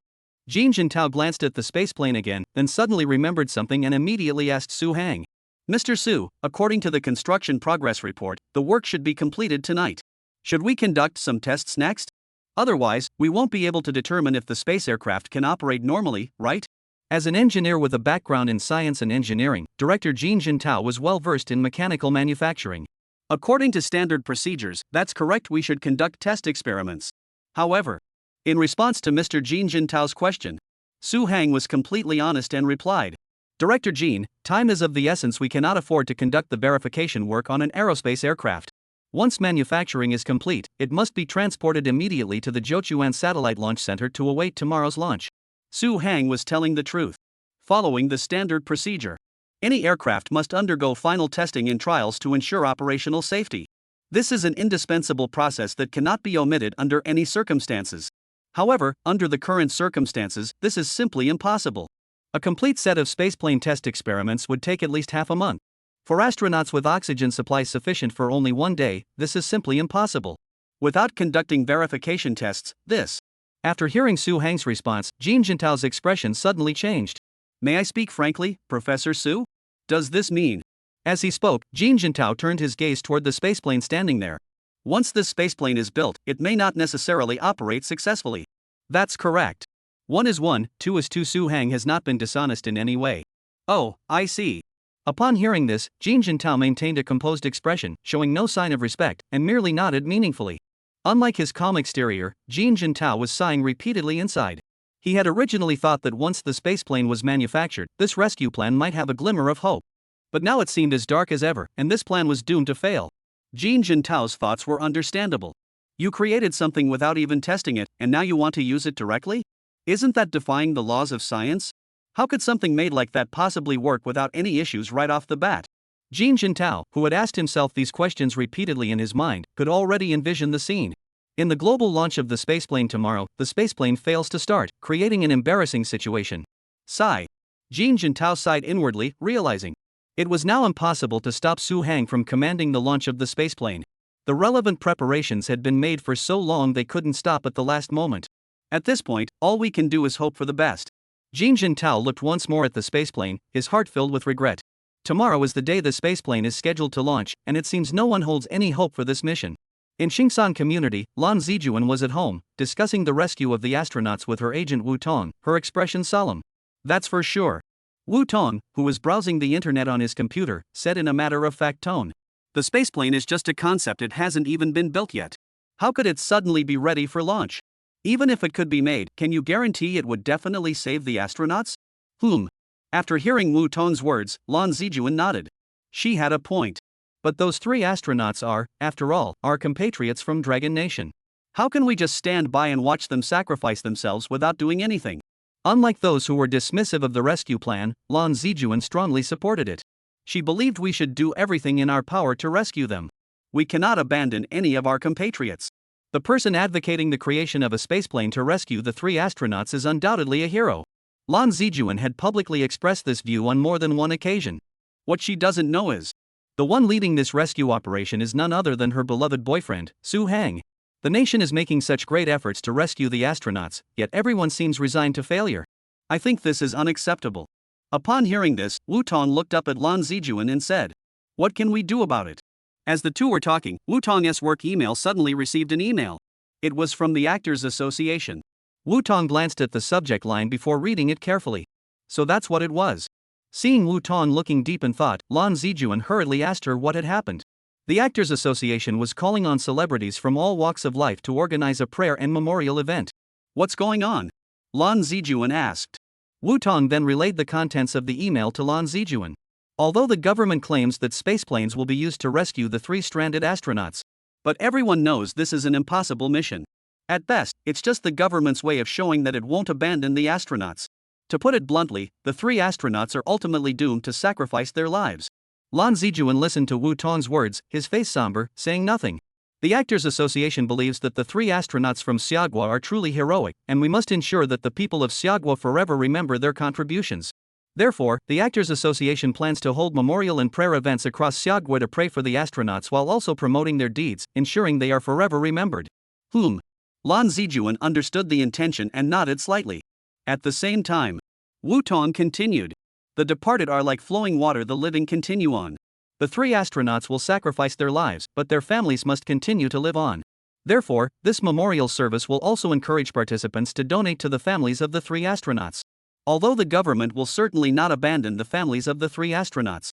Jin Jintao glanced at the spaceplane again, then suddenly remembered something and immediately asked Su Hang. Mr. Su, according to the construction progress report, the work should be completed tonight. Should we conduct some tests next? Otherwise, we won't be able to determine if the space aircraft can operate normally, right? As an engineer with a background in science and engineering, Director Jin Jintao was well versed in mechanical manufacturing. According to standard procedures, that's correct, we should conduct test experiments. However, in response to Mr. Jin Jintao's question, Su Hang was completely honest and replied, Director Jin, time is of the essence, we cannot afford to conduct the verification work on an aerospace aircraft. Once manufacturing is complete, it must be transported immediately to the Jiuquan Satellite Launch Center to await tomorrow's launch. Su Hang was telling the truth. Following the standard procedure, any aircraft must undergo final testing and trials to ensure operational safety. This is an indispensable process that cannot be omitted under any circumstances. However, under the current circumstances, this is simply impossible. A complete set of spaceplane test experiments would take at least half a month. For astronauts with oxygen supplies sufficient for only one day, this is simply impossible. Without conducting verification tests, this. After hearing Su Hang's response, Jin Jintao's expression suddenly changed. May I speak frankly, Professor Su? Does this mean? As he spoke, Jin Jintao turned his gaze toward the spaceplane standing there. Once this spaceplane is built, it may not necessarily operate successfully. That's correct. 1 is 1, 2 is 2. Su Hang has not been dishonest in any way. Oh, I see. Upon hearing this, Jin Jintao maintained a composed expression, showing no sign of respect, and merely nodded meaningfully. Unlike his calm exterior, Jin Jintao was sighing repeatedly inside. He had originally thought that once the spaceplane was manufactured, this rescue plan might have a glimmer of hope. But now it seemed as dark as ever, and this plan was doomed to fail. Jin Jintao's thoughts were understandable. You created something without even testing it, and now you want to use it directly? Isn't that defying the laws of science? How could something made like that possibly work without any issues right off the bat? Jin Jintao, who had asked himself these questions repeatedly in his mind, could already envision the scene. In the global launch of the spaceplane tomorrow, the spaceplane fails to start, creating an embarrassing situation. Sigh. Jin Jintao sighed inwardly, realizing it was now impossible to stop Su Hang from commanding the launch of the spaceplane. The relevant preparations had been made for so long they couldn't stop at the last moment. At this point, all we can do is hope for the best. Jin Jintao looked once more at the spaceplane, his heart filled with regret. Tomorrow is the day the spaceplane is scheduled to launch, and it seems no one holds any hope for this mission. In Xingsan community, Lan Zijuan was at home, discussing the rescue of the astronauts with her agent Wu Tong, her expression solemn. That's for sure. Wu Tong, who was browsing the internet on his computer, said in a matter-of-fact tone. The spaceplane is just a concept, it hasn't even been built yet. How could it suddenly be ready for launch? Even if it could be made, can you guarantee it would definitely save the astronauts? After hearing Wu Tong's words, Lan Zijuan nodded. She had a point. But those 3 astronauts are, after all, our compatriots from Dragon Nation. How can we just stand by and watch them sacrifice themselves without doing anything? Unlike those who were dismissive of the rescue plan, Lan Zijuan strongly supported it. She believed we should do everything in our power to rescue them. We cannot abandon any of our compatriots. The person advocating the creation of a spaceplane to rescue the 3 astronauts is undoubtedly a hero. Lan Zijuan had publicly expressed this view on more than one occasion. What she doesn't know is, the one leading this rescue operation is none other than her beloved boyfriend, Su Hang. The nation is making such great efforts to rescue the astronauts, yet everyone seems resigned to failure. I think this is unacceptable. Upon hearing this, Wu Tong looked up at Lan Zijuan and said, what can we do about it? As the two were talking, Wu Tong's work email suddenly received an email. It was from the Actors Association. Wu Tong glanced at the subject line before reading it carefully. So that's what it was. Seeing Wu Tong looking deep in thought, Lan Zijuan hurriedly asked her what had happened. The Actors Association was calling on celebrities from all walks of life to organize a prayer and memorial event. What's going on? Lan Zijuan asked. Wu Tong then relayed the contents of the email to Lan Zijuan. Although the government claims that spaceplanes will be used to rescue the 3 stranded astronauts, but everyone knows this is an impossible mission. At best, it's just the government's way of showing that it won't abandon the astronauts. To put it bluntly, the 3 astronauts are ultimately doomed to sacrifice their lives. Lan Zijuan listened to Wu Tong's words, his face somber, saying nothing. The Actors Association believes that the 3 astronauts from Xiagua are truly heroic, and we must ensure that the people of Xiagua forever remember their contributions. Therefore, the Actors Association plans to hold memorial and prayer events across Xiagua to pray for the astronauts while also promoting their deeds, ensuring they are forever remembered. Lan Zijuan understood the intention and nodded slightly. At the same time, Wu Tong continued. The departed are like flowing water, the living continue on. The 3 astronauts will sacrifice their lives, but their families must continue to live on. Therefore, this memorial service will also encourage participants to donate to the families of the 3 astronauts. Although the government will certainly not abandon the families of the 3 astronauts.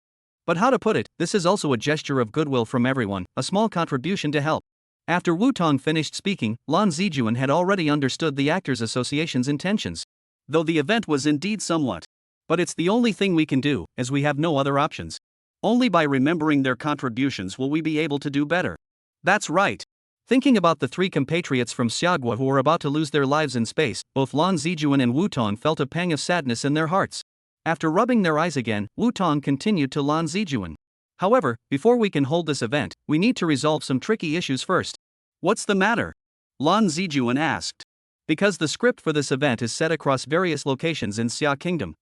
But how to put it, this is also a gesture of goodwill from everyone, a small contribution to help. After Wu Tong finished speaking, Lan Zijuan had already understood the Actors Association's intentions. Though the event was indeed somewhat. But it's the only thing we can do, as we have no other options. Only by remembering their contributions will we be able to do better. That's right. Thinking about the 3 compatriots from Xiagua who were about to lose their lives in space, both Lan Zijuan and Wu Tong felt a pang of sadness in their hearts. After rubbing their eyes again, Wu Tong continued to Lan Zijuan. However, before we can hold this event, we need to resolve some tricky issues first. What's the matter? Lan Zijuan asked. Because the script for this event is set across various locations in Xia Kingdom.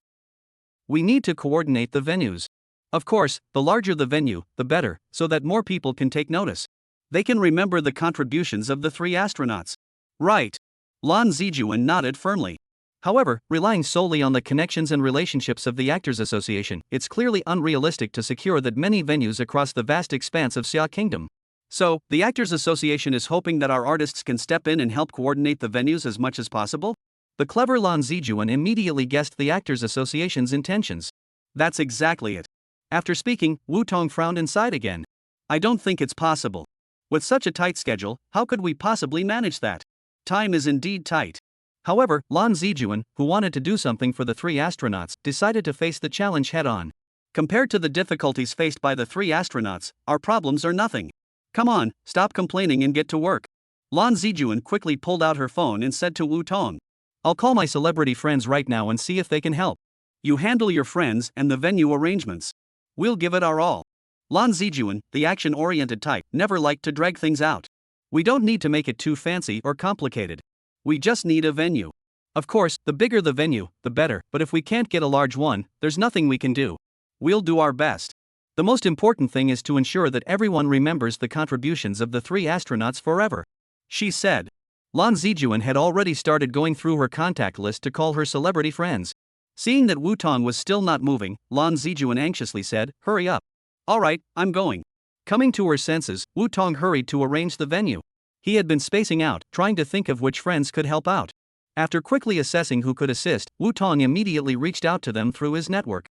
We need to coordinate the venues. Of course, the larger the venue, the better, so that more people can take notice. They can remember the contributions of the 3 astronauts. Right. Lan Zijuan nodded firmly. However, relying solely on the connections and relationships of the Actors Association, it's clearly unrealistic to secure that many venues across the vast expanse of Xia Kingdom. So, the Actors Association is hoping that our artists can step in and help coordinate the venues as much as possible? The clever Lan Zijuan immediately guessed the Actors Association's intentions. That's exactly it. After speaking, Wu Tong frowned and sighed again. I don't think it's possible. With such a tight schedule, how could we possibly manage that? Time is indeed tight. However, Lan Zijuan, who wanted to do something for the 3 astronauts, decided to face the challenge head-on. Compared to the difficulties faced by the 3 astronauts, our problems are nothing. Come on, stop complaining and get to work. Lan Zijuan quickly pulled out her phone and said to Wu Tong. I'll call my celebrity friends right now and see if they can help. You handle your friends and the venue arrangements. We'll give it our all. Lan Zijuan, the action-oriented type, never liked to drag things out. We don't need to make it too fancy or complicated. We just need a venue. Of course, the bigger the venue, the better, but if we can't get a large one, there's nothing we can do. We'll do our best. The most important thing is to ensure that everyone remembers the contributions of the 3 astronauts forever, she said. Lan Zijuan had already started going through her contact list to call her celebrity friends. Seeing that Wu Tong was still not moving, Lan Zijuan anxiously said, "Hurry up." "Alright, I'm going." Coming to her senses, Wu Tong hurried to arrange the venue. He had been spacing out, trying to think of which friends could help out. After quickly assessing who could assist, Wu Tong immediately reached out to them through his network.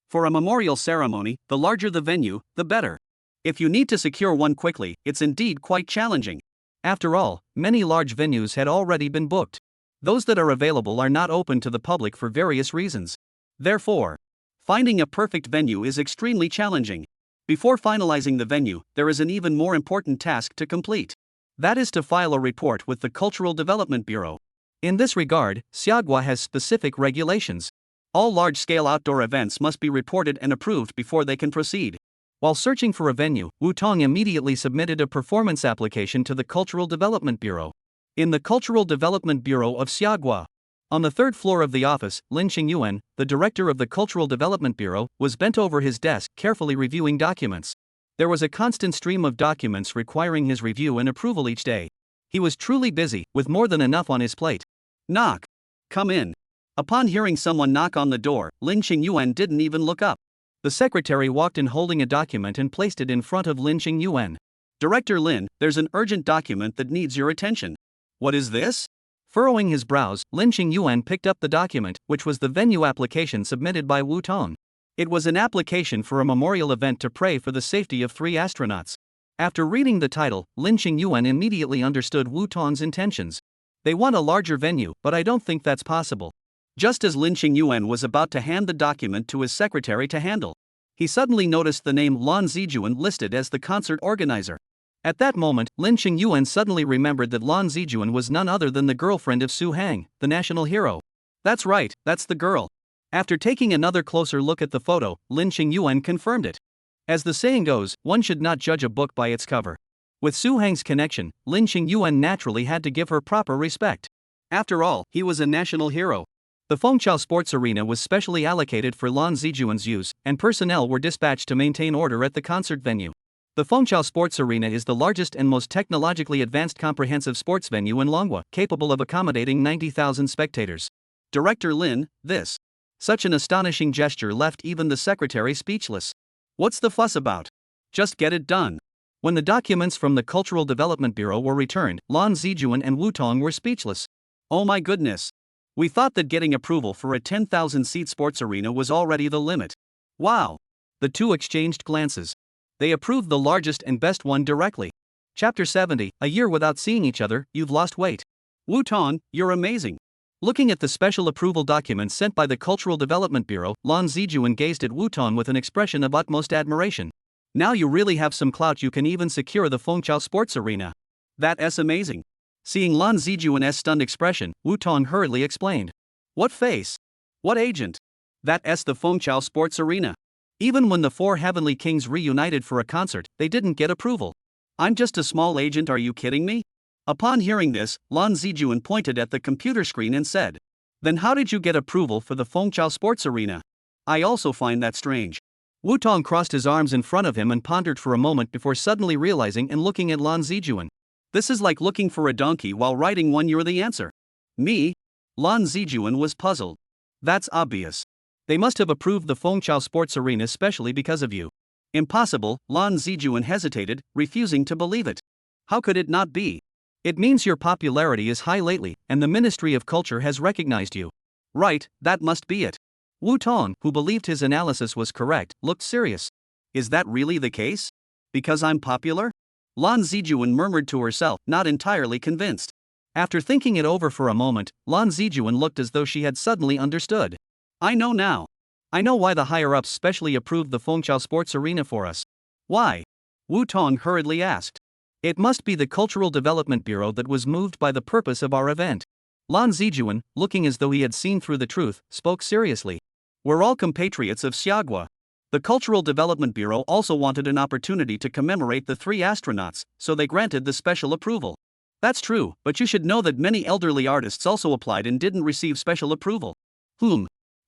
For a memorial ceremony, the larger the venue, the better. If you need to secure one quickly, it's indeed quite challenging. After all, many large venues had already been booked. Those that are available are not open to the public for various reasons. Therefore, finding a perfect venue is extremely challenging. Before finalizing the venue, there is an even more important task to complete. That is to file a report with the Cultural Development Bureau. In this regard, Xiagua has specific regulations. All large-scale outdoor events must be reported and approved before they can proceed. While searching for a venue, Wu Tong immediately submitted a performance application to the Cultural Development Bureau. In the Cultural Development Bureau of Xiagua. On the third floor of the office, Lin Qingyuan, the director of the Cultural Development Bureau, was bent over his desk, carefully reviewing documents. There was a constant stream of documents requiring his review and approval each day. He was truly busy, with more than enough on his plate. Knock. Come in. Upon hearing someone knock on the door, Lin Qingyuan didn't even look up. The secretary walked in holding a document and placed it in front of Lin Qingyuan. "Director Lin, there's an urgent document that needs your attention." "What is this?" Furrowing his brows, Lin Qingyuan picked up the document, which was the venue application submitted by Wu Tong. It was an application for a memorial event to pray for the safety of 3 astronauts. After reading the title, Lin Qingyuan immediately understood Wu Tong's intentions. They want a larger venue, but I don't think that's possible. Just as Lin Qingyuan was about to hand the document to his secretary to handle, he suddenly noticed the name Lan Zijuan listed as the concert organizer. At that moment, Lin Qingyuan suddenly remembered that Lan Zijuan was none other than the girlfriend of Su Hang, the national hero. That's right, that's the girl. After taking another closer look at the photo, Lin Qingyuan confirmed it. As the saying goes, one should not judge a book by its cover. With Su Hang's connection, Lin Qingyuan naturally had to give her proper respect. After all, he was a national hero. The Fengchao Sports Arena was specially allocated for Lan Zijuan's use, and personnel were dispatched to maintain order at the concert venue. The Fengchao Sports Arena is the largest and most technologically advanced comprehensive sports venue in Manhwa, capable of accommodating 90,000 spectators. Director Lin, this. Such an astonishing gesture left even the secretary speechless. What's the fuss about? Just get it done. When the documents from the Cultural Development Bureau were returned, Lan Zijuan and Wu Tong were speechless. Oh my goodness. We thought that getting approval for a 10,000-seat sports arena was already the limit. Wow. The two exchanged glances. They approved the largest and best one directly. Chapter 70, a year without seeing each other, you've lost weight. Wu Tong, you're amazing. Looking at the special approval documents sent by the Cultural Development Bureau, Lan Zijuan gazed at Wu Tong with an expression of utmost admiration. Now you really have some clout, you can even secure the Fengchao Sports Arena. That's amazing. Seeing Lan Zijuan's stunned expression, Wu Tong hurriedly explained. What face? What agent? That's the Fengchao Sports Arena. Even when the 4 heavenly kings reunited for a concert, they didn't get approval. I'm just a small agent, are you kidding me? Upon hearing this, Lan Zijuan pointed at the computer screen and said, "Then how did you get approval for the Fengchao Sports Arena? I also find that strange." Wu Tong crossed his arms in front of him and pondered for a moment before suddenly realizing and looking at Lan Zijuan. This is like looking for a donkey while riding one, you're the answer. Me? Lan Zijuan was puzzled. That's obvious. They must have approved the Fengchao Sports Arena specially because of you. Impossible, Lan Zijuan hesitated, refusing to believe it. How could it not be? It means your popularity is high lately, and the Ministry of Culture has recognized you. Right, that must be it. Wu Tong, who believed his analysis was correct, looked serious. Is that really the case? Because I'm popular? Lan Zijuan murmured to herself, not entirely convinced. After thinking it over for a moment, Lan Zijuan looked as though she had suddenly understood. I know now. I know why the higher-ups specially approved the Fengchao Sports Arena for us. Why? Wu Tong hurriedly asked. It must be the Cultural Development Bureau that was moved by the purpose of our event. Lan Zijuan, looking as though he had seen through the truth, spoke seriously. We're all compatriots of Xiagua. The Cultural Development Bureau also wanted an opportunity to commemorate the 3 astronauts, so they granted the special approval. That's true, but you should know that many elderly artists also applied and didn't receive special approval.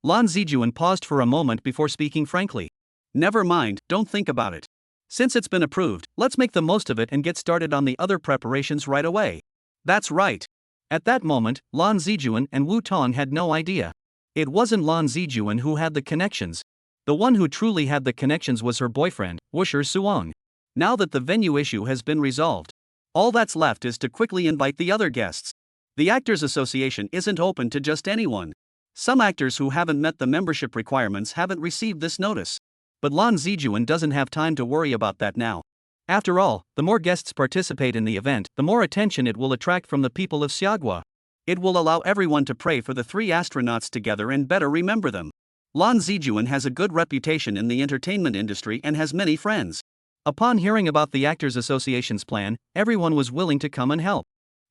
Lan Zijuan paused for a moment before speaking frankly. Never mind, don't think about it. Since it's been approved, let's make the most of it and get started on the other preparations right away. That's right. At that moment, Lan Zijuan and Wu Tong had no idea. It wasn't Lan Zijuan who had the connections. The one who truly had the connections was her boyfriend, Wusher Suong. Now that the venue issue has been resolved, all that's left is to quickly invite the other guests. The Actors Association isn't open to just anyone. Some actors who haven't met the membership requirements haven't received this notice. But Lan Zijuan doesn't have time to worry about that now. After all, the more guests participate in the event, the more attention it will attract from the people of Xiagua. It will allow everyone to pray for the three astronauts together and better remember them. Lan Zijuan has a good reputation in the entertainment industry and has many friends. Upon hearing about the Actors Association's plan, everyone was willing to come and help.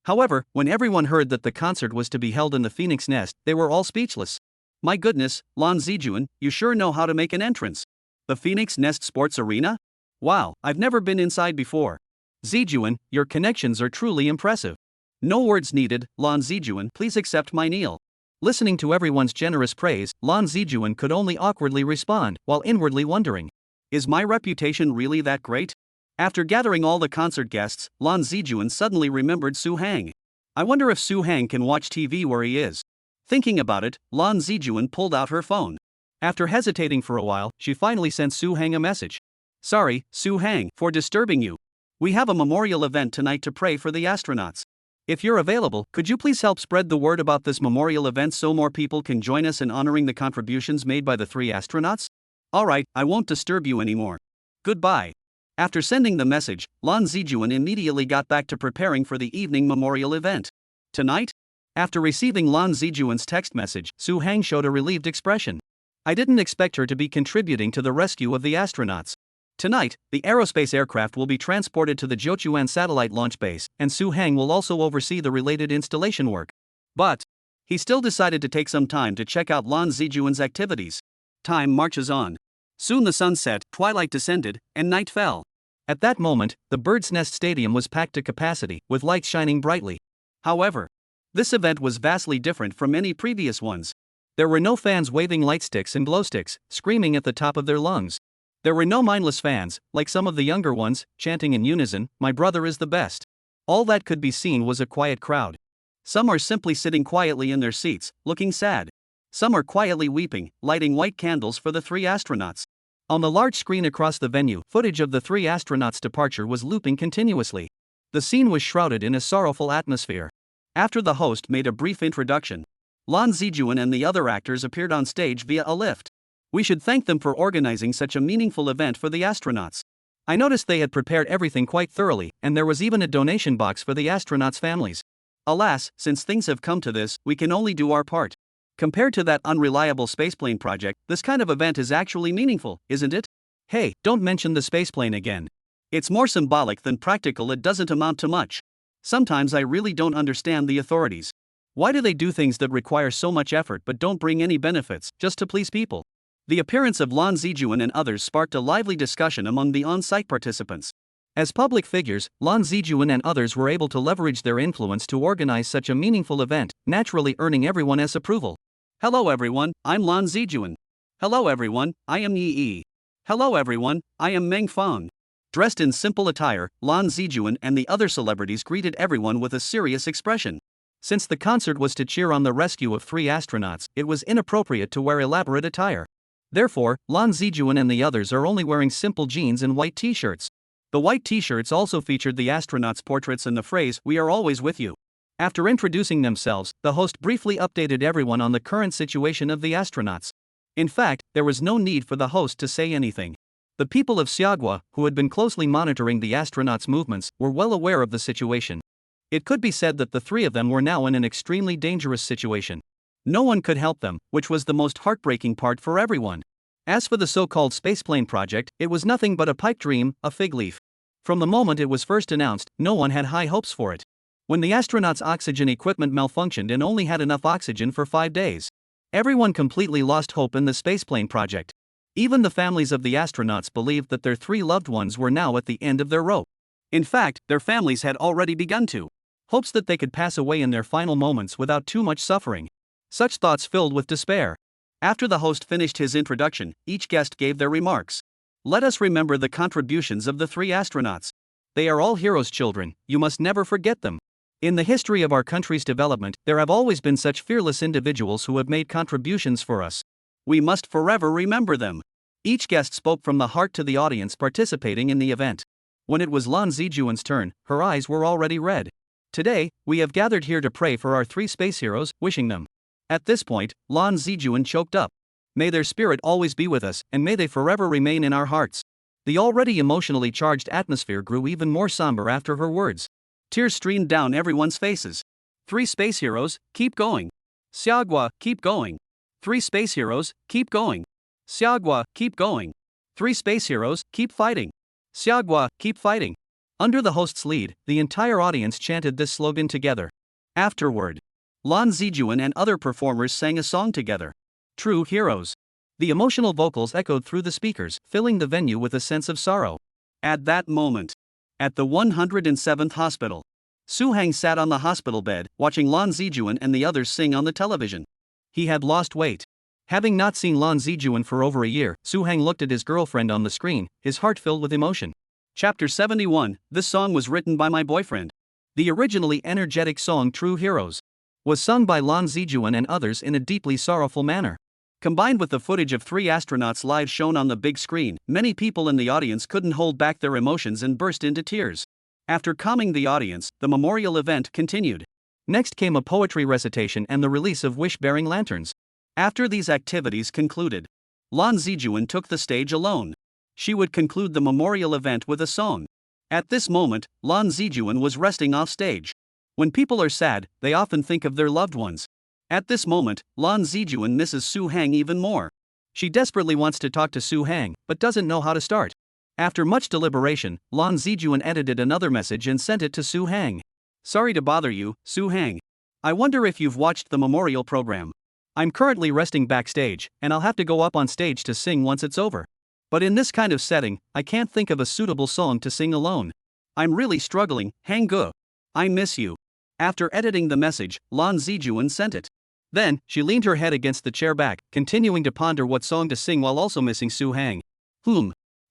However, when everyone heard that the concert was to be held in the Phoenix Nest, they were all speechless. My goodness, Lan Zijuan, you sure know how to make an entrance. The Phoenix Nest Sports Arena? Wow, I've never been inside before. Zijuan, your connections are truly impressive. No words needed, Lan Zijuan, please accept my kneel. Listening to everyone's generous praise, Lan Zijuan could only awkwardly respond, while inwardly wondering, is my reputation really that great? After gathering all the concert guests, Lan Zijuan suddenly remembered Su Hang. I wonder if Su Hang can watch TV where he is. Thinking about it, Lan Zijuan pulled out her phone. After hesitating for a while, she finally sent Su Hang a message. Sorry, Su Hang, for disturbing you. We have a memorial event tonight to pray for the astronauts. If you're available, could you please help spread the word about this memorial event so more people can join us in honoring the contributions made by the three astronauts? Alright, I won't disturb you anymore. Goodbye. After sending the message, Lan Zijuan immediately got back to preparing for the evening memorial event. Tonight? After receiving Lan Zijuan's text message, Su Hang showed a relieved expression. I didn't expect her to be contributing to the rescue of the astronauts. Tonight, the aerospace aircraft will be transported to the Jiuquan satellite launch base, and Su Hang will also oversee the related installation work. But he still decided to take some time to check out Lan Zijuan's activities. Time marches on. Soon the sun set, twilight descended, and night fell. At that moment, the Bird's Nest Stadium was packed to capacity, with lights shining brightly. However, this event was vastly different from any previous ones. There were no fans waving light sticks and glow sticks, screaming at the top of their lungs. There were no mindless fans, like some of the younger ones, chanting in unison, "My brother is the best." All that could be seen was a quiet crowd. Some are simply sitting quietly in their seats, looking sad. Some are quietly weeping, lighting white candles for the three astronauts. On the large screen across the venue, footage of the three astronauts' departure was looping continuously. The scene was shrouded in a sorrowful atmosphere. After the host made a brief introduction, Lan Zijuan and the other actors appeared on stage via a lift. We should thank them for organizing such a meaningful event for the astronauts. I noticed they had prepared everything quite thoroughly, and there was even a donation box for the astronauts' families. Alas, since things have come to this, we can only do our part. Compared to that unreliable spaceplane project, this kind of event is actually meaningful, isn't it? Hey, don't mention the spaceplane again. It's more symbolic than practical. It doesn't amount to much. Sometimes I really don't understand the authorities. Why do they do things that require so much effort but don't bring any benefits, just to please people? The appearance of Lan Zijuan and others sparked a lively discussion among the on-site participants. As public figures, Lan Zijuan and others were able to leverage their influence to organize such a meaningful event, naturally earning everyone's approval. Hello everyone, I'm Lan Zijuan. Hello everyone, I am Yi Yi. Hello everyone, I am Meng Fang. Dressed in simple attire, Lan Zijuan and the other celebrities greeted everyone with a serious expression. Since the concert was to cheer on the rescue of three astronauts, it was inappropriate to wear elaborate attire. Therefore, Lan Zijuan and the others are only wearing simple jeans and white t-shirts. The white t-shirts also featured the astronauts' portraits and the phrase, "We are always with you." After introducing themselves, the host briefly updated everyone on the current situation of the astronauts. In fact, there was no need for the host to say anything. The people of Xiagua, who had been closely monitoring the astronauts' movements, were well aware of the situation. It could be said that the three of them were now in an extremely dangerous situation. No one could help them, which was the most heartbreaking part for everyone. As for the so-called spaceplane project, it was nothing but a pipe dream, a fig leaf. From the moment it was first announced, no one had high hopes for it. When the astronauts' oxygen equipment malfunctioned and only had enough oxygen for 5 days, everyone completely lost hope in the spaceplane project. Even the families of the astronauts believed that their three loved ones were now at the end of their rope. In fact, their families had already begun to hopes that they could pass away in their final moments without too much suffering. Such thoughts filled with despair. After the host finished his introduction, each guest gave their remarks. Let us remember the contributions of the three astronauts. They are all heroes' children, you must never forget them. In the history of our country's development, there have always been such fearless individuals who have made contributions for us. We must forever remember them. Each guest spoke from the heart to the audience participating in the event. When it was Lan Zijuan's turn, her eyes were already red. Today, we have gathered here to pray for our 3 space heroes, wishing them. At this point, Lan Zijuan choked up. May their spirit always be with us, and may they forever remain in our hearts. The already emotionally charged atmosphere grew even more somber after her words. Tears streamed down everyone's faces. 3 space heroes, keep going. Xiaogua, keep going. 3 space heroes, keep going. Xiaogua, keep going. 3 space heroes, keep fighting. Xiaogua, keep fighting. Under the host's lead, the entire audience chanted this slogan together. Afterward, Lan Zijuan and other performers sang a song together. True heroes. The emotional vocals echoed through the speakers, filling the venue with a sense of sorrow. At that moment, at the 107th hospital, Su Hang sat on the hospital bed, watching Lan Zijuan and the others sing on the television. He had lost weight. Having not seen Lan Zijuan for over a year, Su Hang looked at his girlfriend on the screen, his heart filled with emotion. Chapter 71, this song was written by my boyfriend. The originally energetic song True Heroes was sung by Lan Zijuan and others in a deeply sorrowful manner. Combined with the footage of 3 astronauts live shown on the big screen, many people in the audience couldn't hold back their emotions and burst into tears. After calming the audience, the memorial event continued. Next came a poetry recitation and the release of wish-bearing lanterns. After these activities concluded, Lan Zijuan took the stage alone. She would conclude the memorial event with a song. At this moment, Lan Zijuan was resting off stage. When people are sad, they often think of their loved ones. At this moment, Lan Zijuan misses Su Hang even more. She desperately wants to talk to Su Hang, but doesn't know how to start. After much deliberation, Lan Zijuan edited another message and sent it to Su Hang. Sorry to bother you, Su Hang. I wonder if you've watched the memorial program. I'm currently resting backstage, and I'll have to go up on stage to sing once it's over. But in this kind of setting, I can't think of a suitable song to sing alone. I'm really struggling, Hang Ge. I miss you. After editing the message, Lan Zijuan sent it. Then, she leaned her head against the chair back, continuing to ponder what song to sing while also missing Su Hang.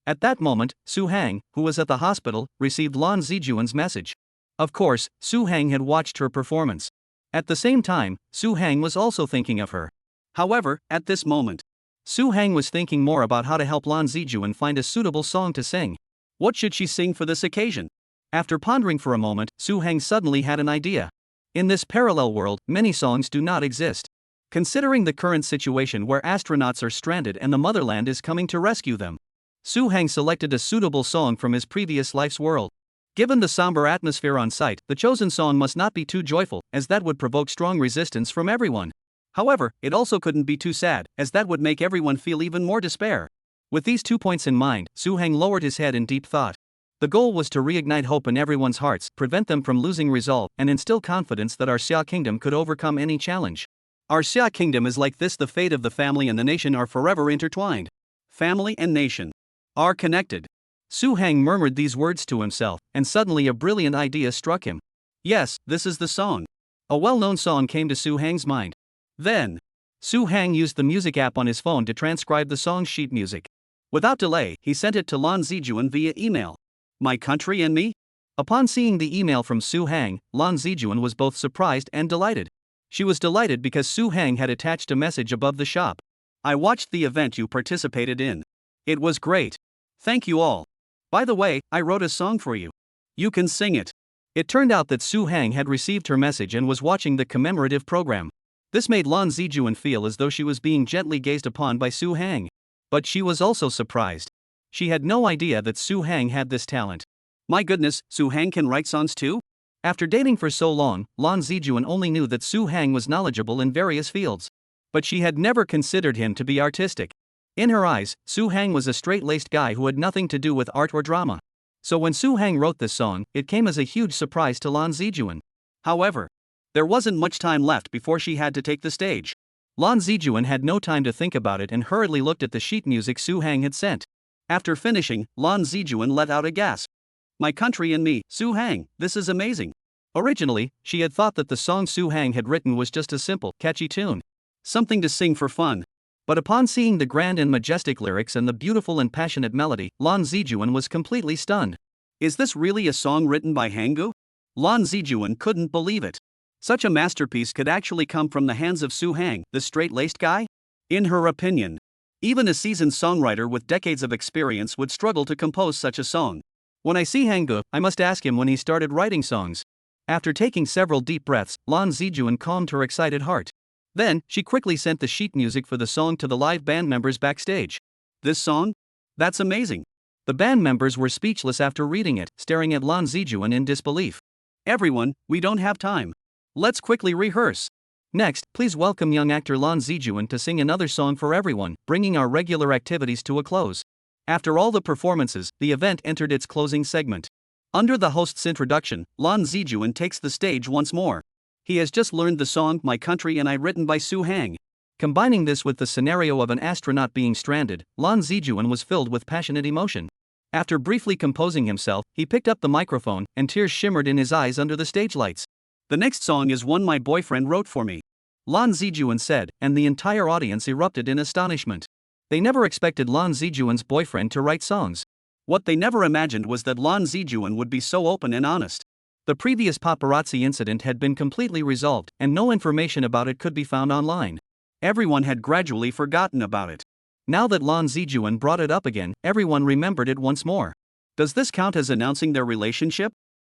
At that moment, Su Hang, who was at the hospital, received Lan Zijuan's message. Of course, Su Hang had watched her performance. At the same time, Su Hang was also thinking of her. However, at this moment, Su Hang was thinking more about how to help Lan Zijuan find a suitable song to sing. What should she sing for this occasion? After pondering for a moment, Su Hang suddenly had an idea. In this parallel world, many songs do not exist. Considering the current situation where astronauts are stranded and the motherland is coming to rescue them, Su Hang selected a suitable song from his previous life's world. Given the somber atmosphere on site, the chosen song must not be too joyful, as that would provoke strong resistance from everyone. However, it also couldn't be too sad, as that would make everyone feel even more despair. With these 2 points in mind, Su Hang lowered his head in deep thought. The goal was to reignite hope in everyone's hearts, prevent them from losing resolve, and instill confidence that our Xia Kingdom could overcome any challenge. Our Xia Kingdom is like this: the fate of the family and the nation are forever intertwined. Family and nation are connected. Su Hang murmured these words to himself, and suddenly a brilliant idea struck him. Yes, this is the song. A well-known song came to Su Hang's mind. Then, Su Hang used the music app on his phone to transcribe the song's sheet music. Without delay, he sent it to Lan Zijuan via email. My country and me? Upon seeing the email from Su Hang, Lan Zijuan was both surprised and delighted. She was delighted because Su Hang had attached a message above the shop. I watched the event you participated in. It was great. Thank you all. By the way, I wrote a song for you. You can sing it. It turned out that Su Hang had received her message and was watching the commemorative program. This made Lan Zijuan feel as though she was being gently gazed upon by Su Hang. But she was also surprised. She had no idea that Su Hang had this talent. My goodness, Su Hang can write songs too? After dating for so long, Lan Zijuan only knew that Su Hang was knowledgeable in various fields. But she had never considered him to be artistic. In her eyes, Su Hang was a straight-laced guy who had nothing to do with art or drama. So when Su Hang wrote this song, it came as a huge surprise to Lan Zijuan. However, there wasn't much time left before she had to take the stage. Lan Zijuan had no time to think about it and hurriedly looked at the sheet music Su Hang had sent. After finishing, Lan Zijuan let out a gasp. My country and me, Su Hang, this is amazing. Originally, she had thought that the song Su Hang had written was just a simple, catchy tune. Something to sing for fun. But upon seeing the grand and majestic lyrics and the beautiful and passionate melody, Lan Zijuan was completely stunned. Is this really a song written by Hanggu? Lan Zijuan couldn't believe it. Such a masterpiece could actually come from the hands of Su Hang, the straight-laced guy? In her opinion, even a seasoned songwriter with decades of experience would struggle to compose such a song. When I see Hanguk, I must ask him when he started writing songs. After taking several deep breaths, Lan Zijuan calmed her excited heart. Then, she quickly sent the sheet music for the song to the live band members backstage. This song? That's amazing. The band members were speechless after reading it, staring at Lan Zijuan in disbelief. Everyone, we don't have time. Let's quickly rehearse. Next, please welcome young actor Lan Zijuan to sing another song for everyone, bringing our regular activities to a close. After all the performances, the event entered its closing segment. Under the host's introduction, Lan Zijuan takes the stage once more. He has just learned the song My Country and I, written by Su Hang. Combining this with the scenario of an astronaut being stranded, Lan Zijuan was filled with passionate emotion. After briefly composing himself, he picked up the microphone, and tears shimmered in his eyes under the stage lights. The next song is one my boyfriend wrote for me, Lan Zijuan said, and the entire audience erupted in astonishment. They never expected Lan Zijuan's boyfriend to write songs. What they never imagined was that Lan Zijuan would be so open and honest. The previous paparazzi incident had been completely resolved, and no information about it could be found online. Everyone had gradually forgotten about it. Now that Lan Zijuan brought it up again, everyone remembered it once more. Does this count as announcing their relationship?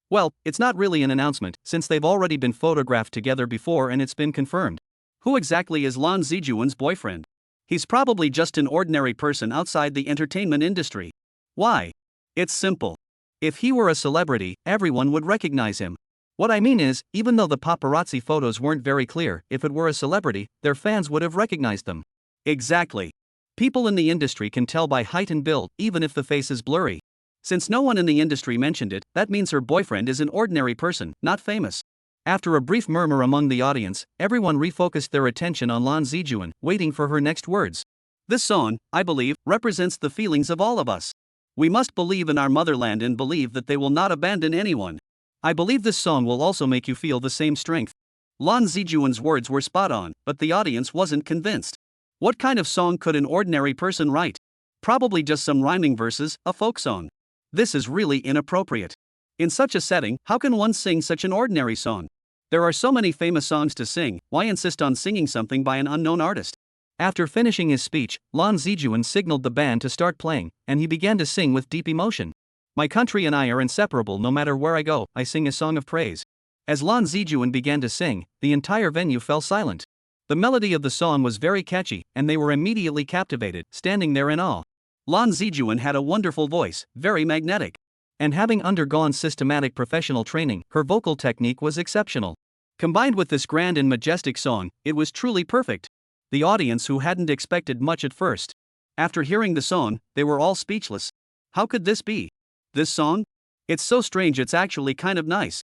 Well, it's not really an announcement, since they've already been photographed together before and it's been confirmed. Who exactly is Lan Zijuan's boyfriend? He's probably just an ordinary person outside the entertainment industry. Why? It's simple. If he were a celebrity, everyone would recognize him. What I mean is, even though the paparazzi photos weren't very clear, if it were a celebrity, their fans would have recognized them. Exactly. People in the industry can tell by height and build, even if the face is blurry. Since no one in the industry mentioned it, that means her boyfriend is an ordinary person, not famous. After a brief murmur among the audience, everyone refocused their attention on Lan Zijuan, waiting for her next words. This song, I believe, represents the feelings of all of us. We must believe in our motherland and believe that they will not abandon anyone. I believe this song will also make you feel the same strength. Lan Zijuan's words were spot on, but the audience wasn't convinced. What kind of song could an ordinary person write? Probably just some rhyming verses, a folk song. This is really inappropriate. In such a setting, how can one sing such an ordinary song? There are so many famous songs to sing, why insist on singing something by an unknown artist? After finishing his speech, Lan Zijuan signaled the band to start playing, and he began to sing with deep emotion. My country and I are inseparable. No matter where I go, I sing a song of praise. As Lan Zijuan began to sing, the entire venue fell silent. The melody of the song was very catchy, and they were immediately captivated, standing there in awe. Lan Zijuan had a wonderful voice, very magnetic. And having undergone systematic professional training, her vocal technique was exceptional. Combined with this grand and majestic song, it was truly perfect. The audience, who hadn't expected much at first, after hearing the song, they were all speechless. How could this be? This song? It's so strange, it's actually kind of nice.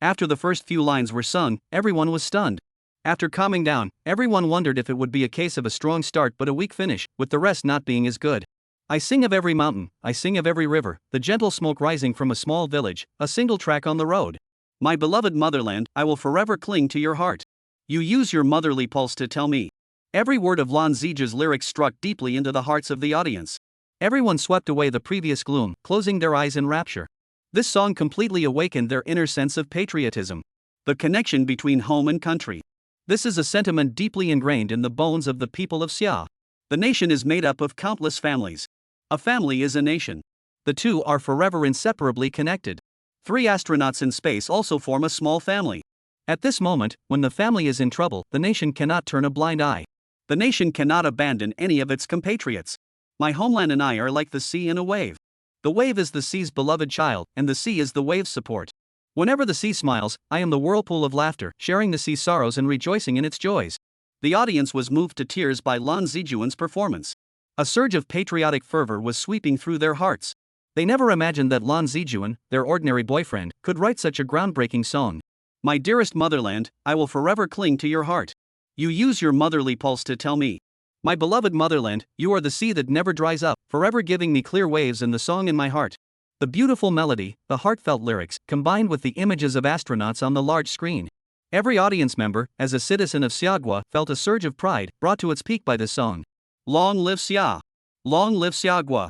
After the first few lines were sung, everyone was stunned. After calming down, everyone wondered if it would be a case of a strong start but a weak finish, with the rest not being as good. I sing of every mountain, I sing of every river, the gentle smoke rising from a small village, a single track on the road. My beloved motherland, I will forever cling to your heart. You use your motherly pulse to tell me. Every word of Lan Zijuan's lyrics struck deeply into the hearts of the audience. Everyone swept away the previous gloom, closing their eyes in rapture. This song completely awakened their inner sense of patriotism. The connection between home and country. This is a sentiment deeply ingrained in the bones of the people of Xia. The nation is made up of countless families. A family is a nation. The two are forever inseparably connected. 3 astronauts in space also form a small family. At this moment, when the family is in trouble, the nation cannot turn a blind eye. The nation cannot abandon any of its compatriots. My homeland and I are like the sea and a wave. The wave is the sea's beloved child, and the sea is the wave's support. Whenever the sea smiles, I am the whirlpool of laughter, sharing the sea's sorrows and rejoicing in its joys. The audience was moved to tears by Lan Zijuan's performance. A surge of patriotic fervor was sweeping through their hearts. They never imagined that Lan Zijuan, their ordinary boyfriend, could write such a groundbreaking song. My dearest motherland, I will forever cling to your heart. You use your motherly pulse to tell me. My beloved motherland, you are the sea that never dries up, forever giving me clear waves and the song in my heart. The beautiful melody, the heartfelt lyrics, combined with the images of astronauts on the large screen. Every audience member, as a citizen of Xiagua, felt a surge of pride, brought to its peak by this song. Long live Xia! Long live Xiagua!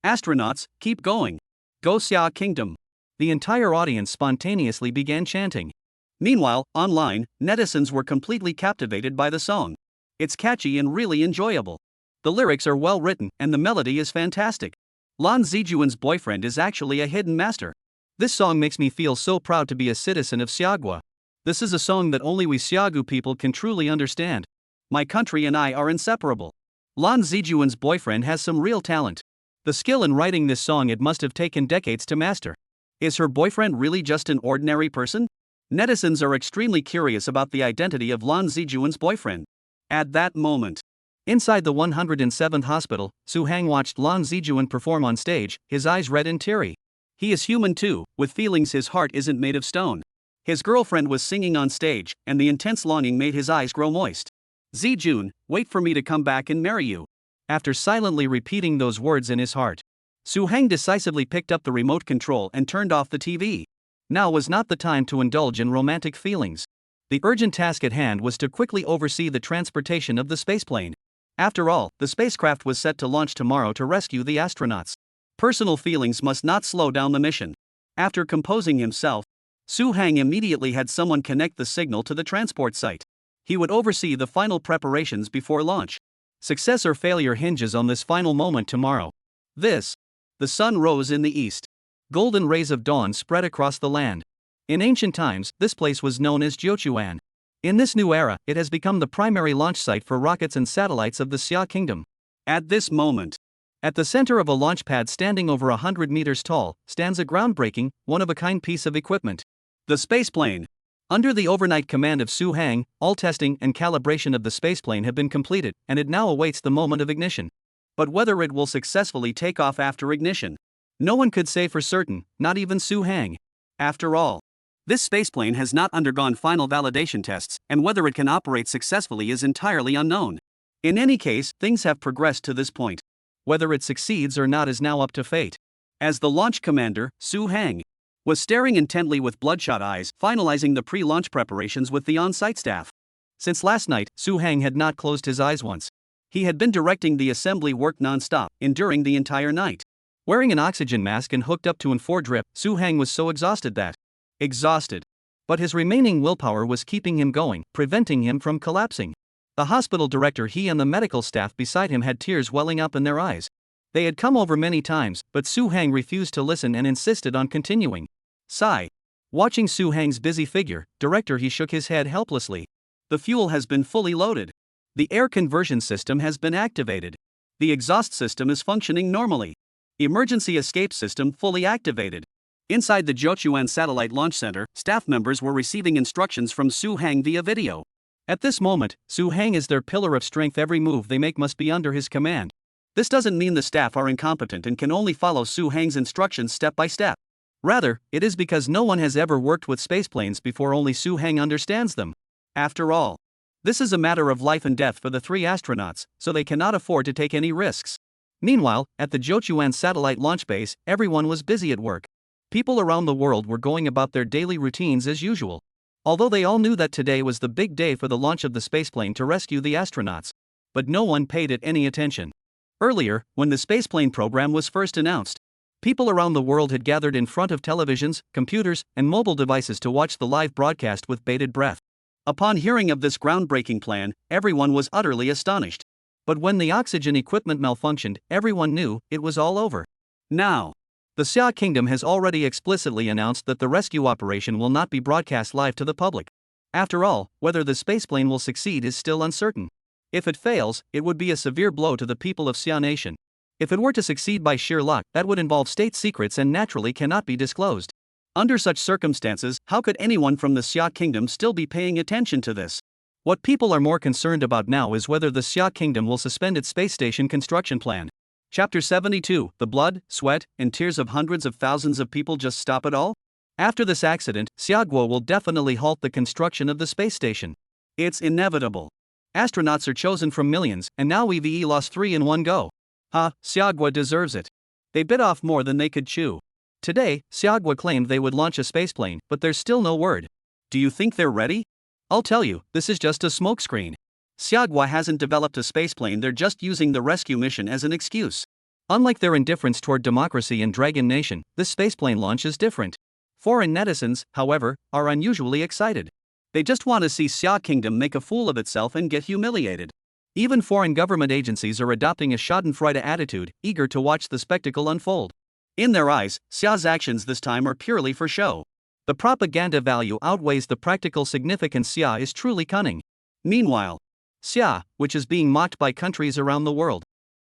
Astronauts, keep going! Go Xia Kingdom! The entire audience spontaneously began chanting. Meanwhile, online, netizens were completely captivated by the song. It's catchy and really enjoyable. The lyrics are well written and the melody is fantastic. Lan Zijuan's boyfriend is actually a hidden master. This song makes me feel so proud to be a citizen of Xiagua. This is a song that only we Xiagu people can truly understand. My country and I are inseparable. Lan Zijuan's boyfriend has some real talent. The skill in writing this song it must have taken decades to master. Is her boyfriend really just an ordinary person? Netizens are extremely curious about the identity of Lan Zijuan's boyfriend. At that moment, inside the 107th hospital, Su Hang watched Lan Zijuan perform on stage, his eyes red and teary. He is human too, with feelings his heart isn't made of stone. His girlfriend was singing on stage, and the intense longing made his eyes grow moist. Zijun, wait for me to come back and marry you. After silently repeating those words in his heart, Su Hang decisively picked up the remote control and turned off the TV. Now was not the time to indulge in romantic feelings. The urgent task at hand was to quickly oversee the transportation of the spaceplane. After all, the spacecraft was set to launch tomorrow to rescue the astronauts. Personal feelings must not slow down the mission. After composing himself, Su Hang immediately had someone connect the signal to the transport site. He would oversee the final preparations before launch. Success or failure hinges on this final moment tomorrow. The sun rose in the east. Golden rays of dawn spread across the land. In ancient times, this place was known as Jiuquan. In this new era, it has become the primary launch site for rockets and satellites of the Xia Kingdom. At this moment, at the center of a launch pad standing over 100 meters tall, stands a groundbreaking, one-of-a-kind piece of equipment. The spaceplane. Under the overnight command of Su Hang, all testing and calibration of the spaceplane have been completed, and it now awaits the moment of ignition. But whether it will successfully take off after ignition, no one could say for certain, not even Su Hang. After all, this spaceplane has not undergone final validation tests, and whether it can operate successfully is entirely unknown. In any case, things have progressed to this point. Whether it succeeds or not is now up to fate. As the launch commander, Su Hang was staring intently with bloodshot eyes, finalizing the pre-launch preparations with the on-site staff. Since last night, Su Hang had not closed his eyes once. He had been directing the assembly work non-stop, enduring the entire night. Wearing an oxygen mask and hooked up to an 4-drip, Su Hang was so exhausted. But his remaining willpower was keeping him going, preventing him from collapsing. The hospital director, he and the medical staff beside him had tears welling up in their eyes. They had come over many times, but Su Hang refused to listen and insisted on continuing. Sigh. Watching Su Hang's busy figure, director, he shook his head helplessly. The fuel has been fully loaded. The air conversion system has been activated. The exhaust system is functioning normally. Emergency escape system fully activated. Inside the Jiuquan Satellite Launch Center, staff members were receiving instructions from Su Hang via video. At this moment, Su Hang is their pillar of strength. Every move they make must be under his command. This doesn't mean the staff are incompetent and can only follow Su Hang's instructions step by step. Rather, it is because no one has ever worked with spaceplanes before, only Su Hang understands them. After all, this is a matter of life and death for the 3 astronauts, so they cannot afford to take any risks. Meanwhile, at the Jiuquan Satellite Launch Base, everyone was busy at work. People around the world were going about their daily routines as usual. Although they all knew that today was the big day for the launch of the spaceplane to rescue the astronauts. But no one paid it any attention. Earlier, when the spaceplane program was first announced, people around the world had gathered in front of televisions, computers, and mobile devices to watch the live broadcast with bated breath. Upon hearing of this groundbreaking plan, everyone was utterly astonished. But when the oxygen equipment malfunctioned, everyone knew it was all over. Now, the Xia Kingdom has already explicitly announced that the rescue operation will not be broadcast live to the public. After all, whether the spaceplane will succeed is still uncertain. If it fails, it would be a severe blow to the people of Xia Nation. If it were to succeed by sheer luck, that would involve state secrets and naturally cannot be disclosed. Under such circumstances, how could anyone from the Xia Kingdom still be paying attention to this? What people are more concerned about now is whether the Xia Kingdom will suspend its space station construction plan. Chapter 72, The blood, sweat, and tears of hundreds of thousands of people just stop it all? After this accident, Xiaguo will definitely halt the construction of the space station. It's inevitable. Astronauts are chosen from millions, and now EVE lost 3 in one go. Xiagua deserves it. They bit off more than they could chew. Today, Xiagua claimed they would launch a spaceplane, but there's still no word. Do you think they're ready? I'll tell you, this is just a smokescreen. Xiagua hasn't developed a spaceplane, they're just using the rescue mission as an excuse. Unlike their indifference toward democracy and Dragon Nation, this spaceplane launch is different. Foreign netizens, however, are unusually excited. They just want to see Xia Kingdom make a fool of itself and get humiliated. Even foreign government agencies are adopting a schadenfreude attitude, eager to watch the spectacle unfold. In their eyes, Xia's actions this time are purely for show. The propaganda value outweighs the practical significance. Xia is truly cunning. Meanwhile, Xia, which is being mocked by countries around the world,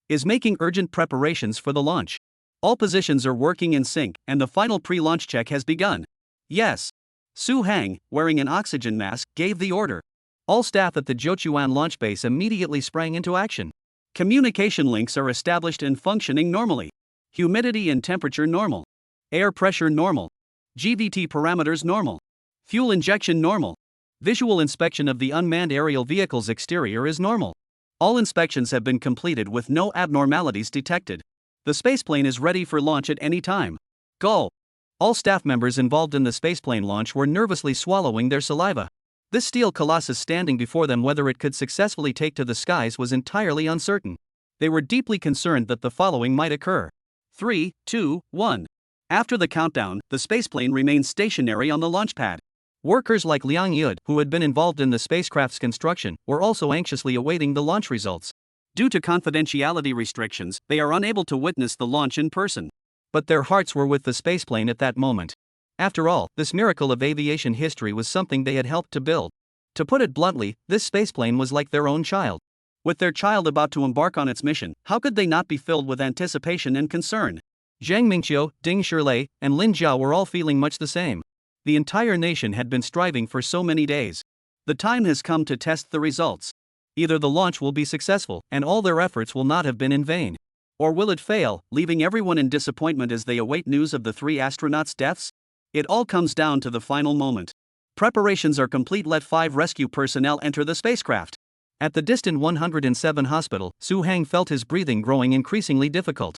is making urgent preparations for the launch. All positions are working in sync, and the final pre-launch check has begun. Yes. Su Hang, wearing an oxygen mask, gave the order. All staff at the Jiuquan launch base immediately sprang into action. Communication links are established and functioning normally. Humidity and temperature normal. Air pressure normal. GVT parameters normal. Fuel injection normal. Visual inspection of the unmanned aerial vehicle's exterior is normal. All inspections have been completed with no abnormalities detected. The spaceplane is ready for launch at any time. Go! All staff members involved in the spaceplane launch were nervously swallowing their saliva. This steel colossus standing before them, whether it could successfully take to the skies was entirely uncertain. They were deeply concerned that the following might occur. 3, 2, 1. After the countdown, the spaceplane remained stationary on the launch pad. Workers like Liang Yud, who had been involved in the spacecraft's construction, were also anxiously awaiting the launch results. Due to confidentiality restrictions, they are unable to witness the launch in person. But their hearts were with the spaceplane at that moment. After all, this miracle of aviation history was something they had helped to build. To put it bluntly, this spaceplane was like their own child. With their child about to embark on its mission, how could they not be filled with anticipation and concern? Zhang Mingqiu, Ding Shilei, and Lin Jiao were all feeling much the same. The entire nation had been striving for so many days. The time has come to test the results. Either the launch will be successful, and all their efforts will not have been in vain. Or will it fail, leaving everyone in disappointment as they await news of the 3 astronauts' deaths? It all comes down to the final moment. Preparations are complete. Let 5 rescue personnel enter the spacecraft. At the distant 107 hospital, Su Hang felt his breathing growing increasingly difficult.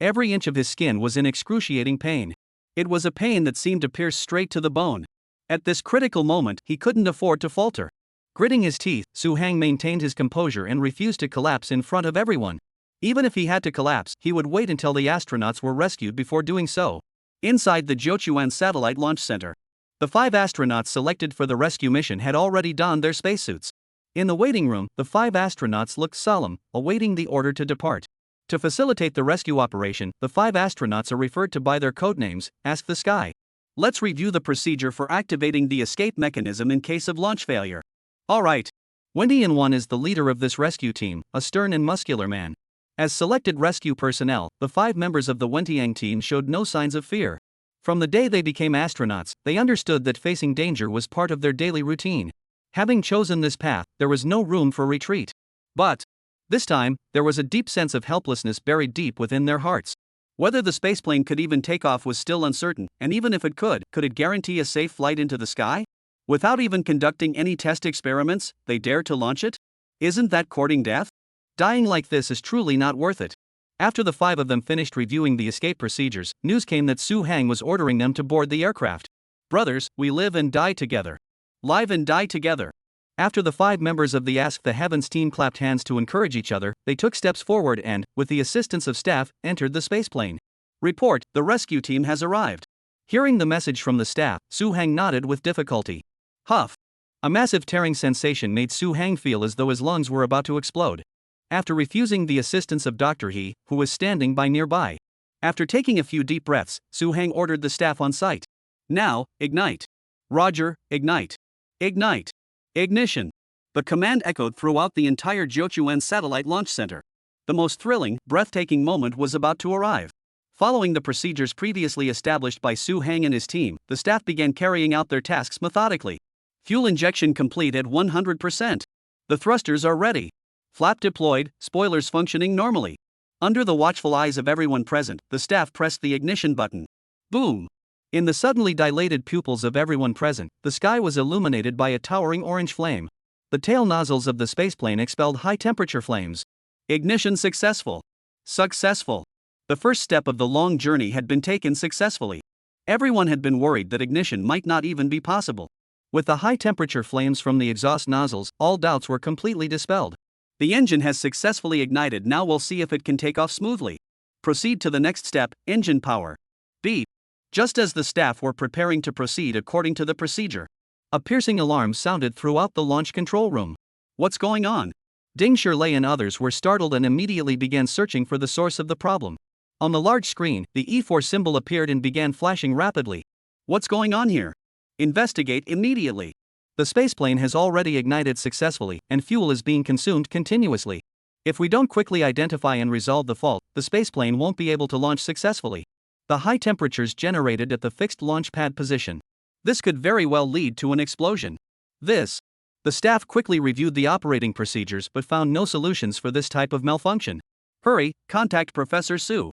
Every inch of his skin was in excruciating pain. It was a pain that seemed to pierce straight to the bone. At this critical moment, he couldn't afford to falter. Gritting his teeth, Su Hang maintained his composure and refused to collapse in front of everyone. Even if he had to collapse, he would wait until the astronauts were rescued before doing so. Inside the Jiuquan Satellite Launch Center, the 5 astronauts selected for the rescue mission had already donned their spacesuits. In the waiting room, the 5 astronauts looked solemn, awaiting the order to depart. To facilitate the rescue operation, the 5 astronauts are referred to by their codenames, Ask the Sky. Let's review the procedure for activating the escape mechanism in case of launch failure. Alright. Wendian-1 is the leader of this rescue team, a stern and muscular man. As selected rescue personnel, the 5 members of the Wentiang team showed no signs of fear. From the day they became astronauts, they understood that facing danger was part of their daily routine. Having chosen this path, there was no room for retreat. But this time, there was a deep sense of helplessness buried deep within their hearts. Whether the spaceplane could even take off was still uncertain, and even if it could it guarantee a safe flight into the sky? Without even conducting any test experiments, they dared to launch it? Isn't that courting death? Dying like this is truly not worth it. After the 5 of them finished reviewing the escape procedures, news came that Su Hang was ordering them to board the aircraft. Brothers, we live and die together. Live and die together. After the 5 members of the Ask the Heavens team clapped hands to encourage each other, they took steps forward and, with the assistance of staff, entered the spaceplane. Report, the rescue team has arrived. Hearing the message from the staff, Su Hang nodded with difficulty. Huff. A massive tearing sensation made Su Hang feel as though his lungs were about to explode. After refusing the assistance of Dr. He, who was standing by nearby. After taking a few deep breaths, Su Hang ordered the staff on site. Now, ignite. Roger, ignite. Ignite. Ignition. The command echoed throughout the entire Jiuquan Satellite Launch Center. The most thrilling, breathtaking moment was about to arrive. Following the procedures previously established by Su Hang and his team, the staff began carrying out their tasks methodically. Fuel injection complete at 100%. The thrusters are ready. Flap deployed, spoilers functioning normally. Under the watchful eyes of everyone present, the staff pressed the ignition button. Boom! In the suddenly dilated pupils of everyone present, the sky was illuminated by a towering orange flame. The tail nozzles of the spaceplane expelled high-temperature flames. Ignition successful. Successful. The first step of the long journey had been taken successfully. Everyone had been worried that ignition might not even be possible. With the high-temperature flames from the exhaust nozzles, all doubts were completely dispelled. The engine has successfully ignited. Now we'll see if it can take off smoothly. Proceed to the next step, engine power. Beep. Just as the staff were preparing to proceed according to the procedure, a piercing alarm sounded throughout the launch control room. What's going on? Ding Shirley and others were startled and immediately began searching for the source of the problem. On the large screen, the E4 symbol appeared and began flashing rapidly. What's going on here? Investigate immediately. The spaceplane has already ignited successfully, and fuel is being consumed continuously. If we don't quickly identify and resolve the fault, the spaceplane won't be able to launch successfully. The high temperatures generated at the fixed launch pad position. This could very well lead to an explosion. The staff quickly reviewed the operating procedures but found no solutions for this type of malfunction. Hurry, contact Professor Su.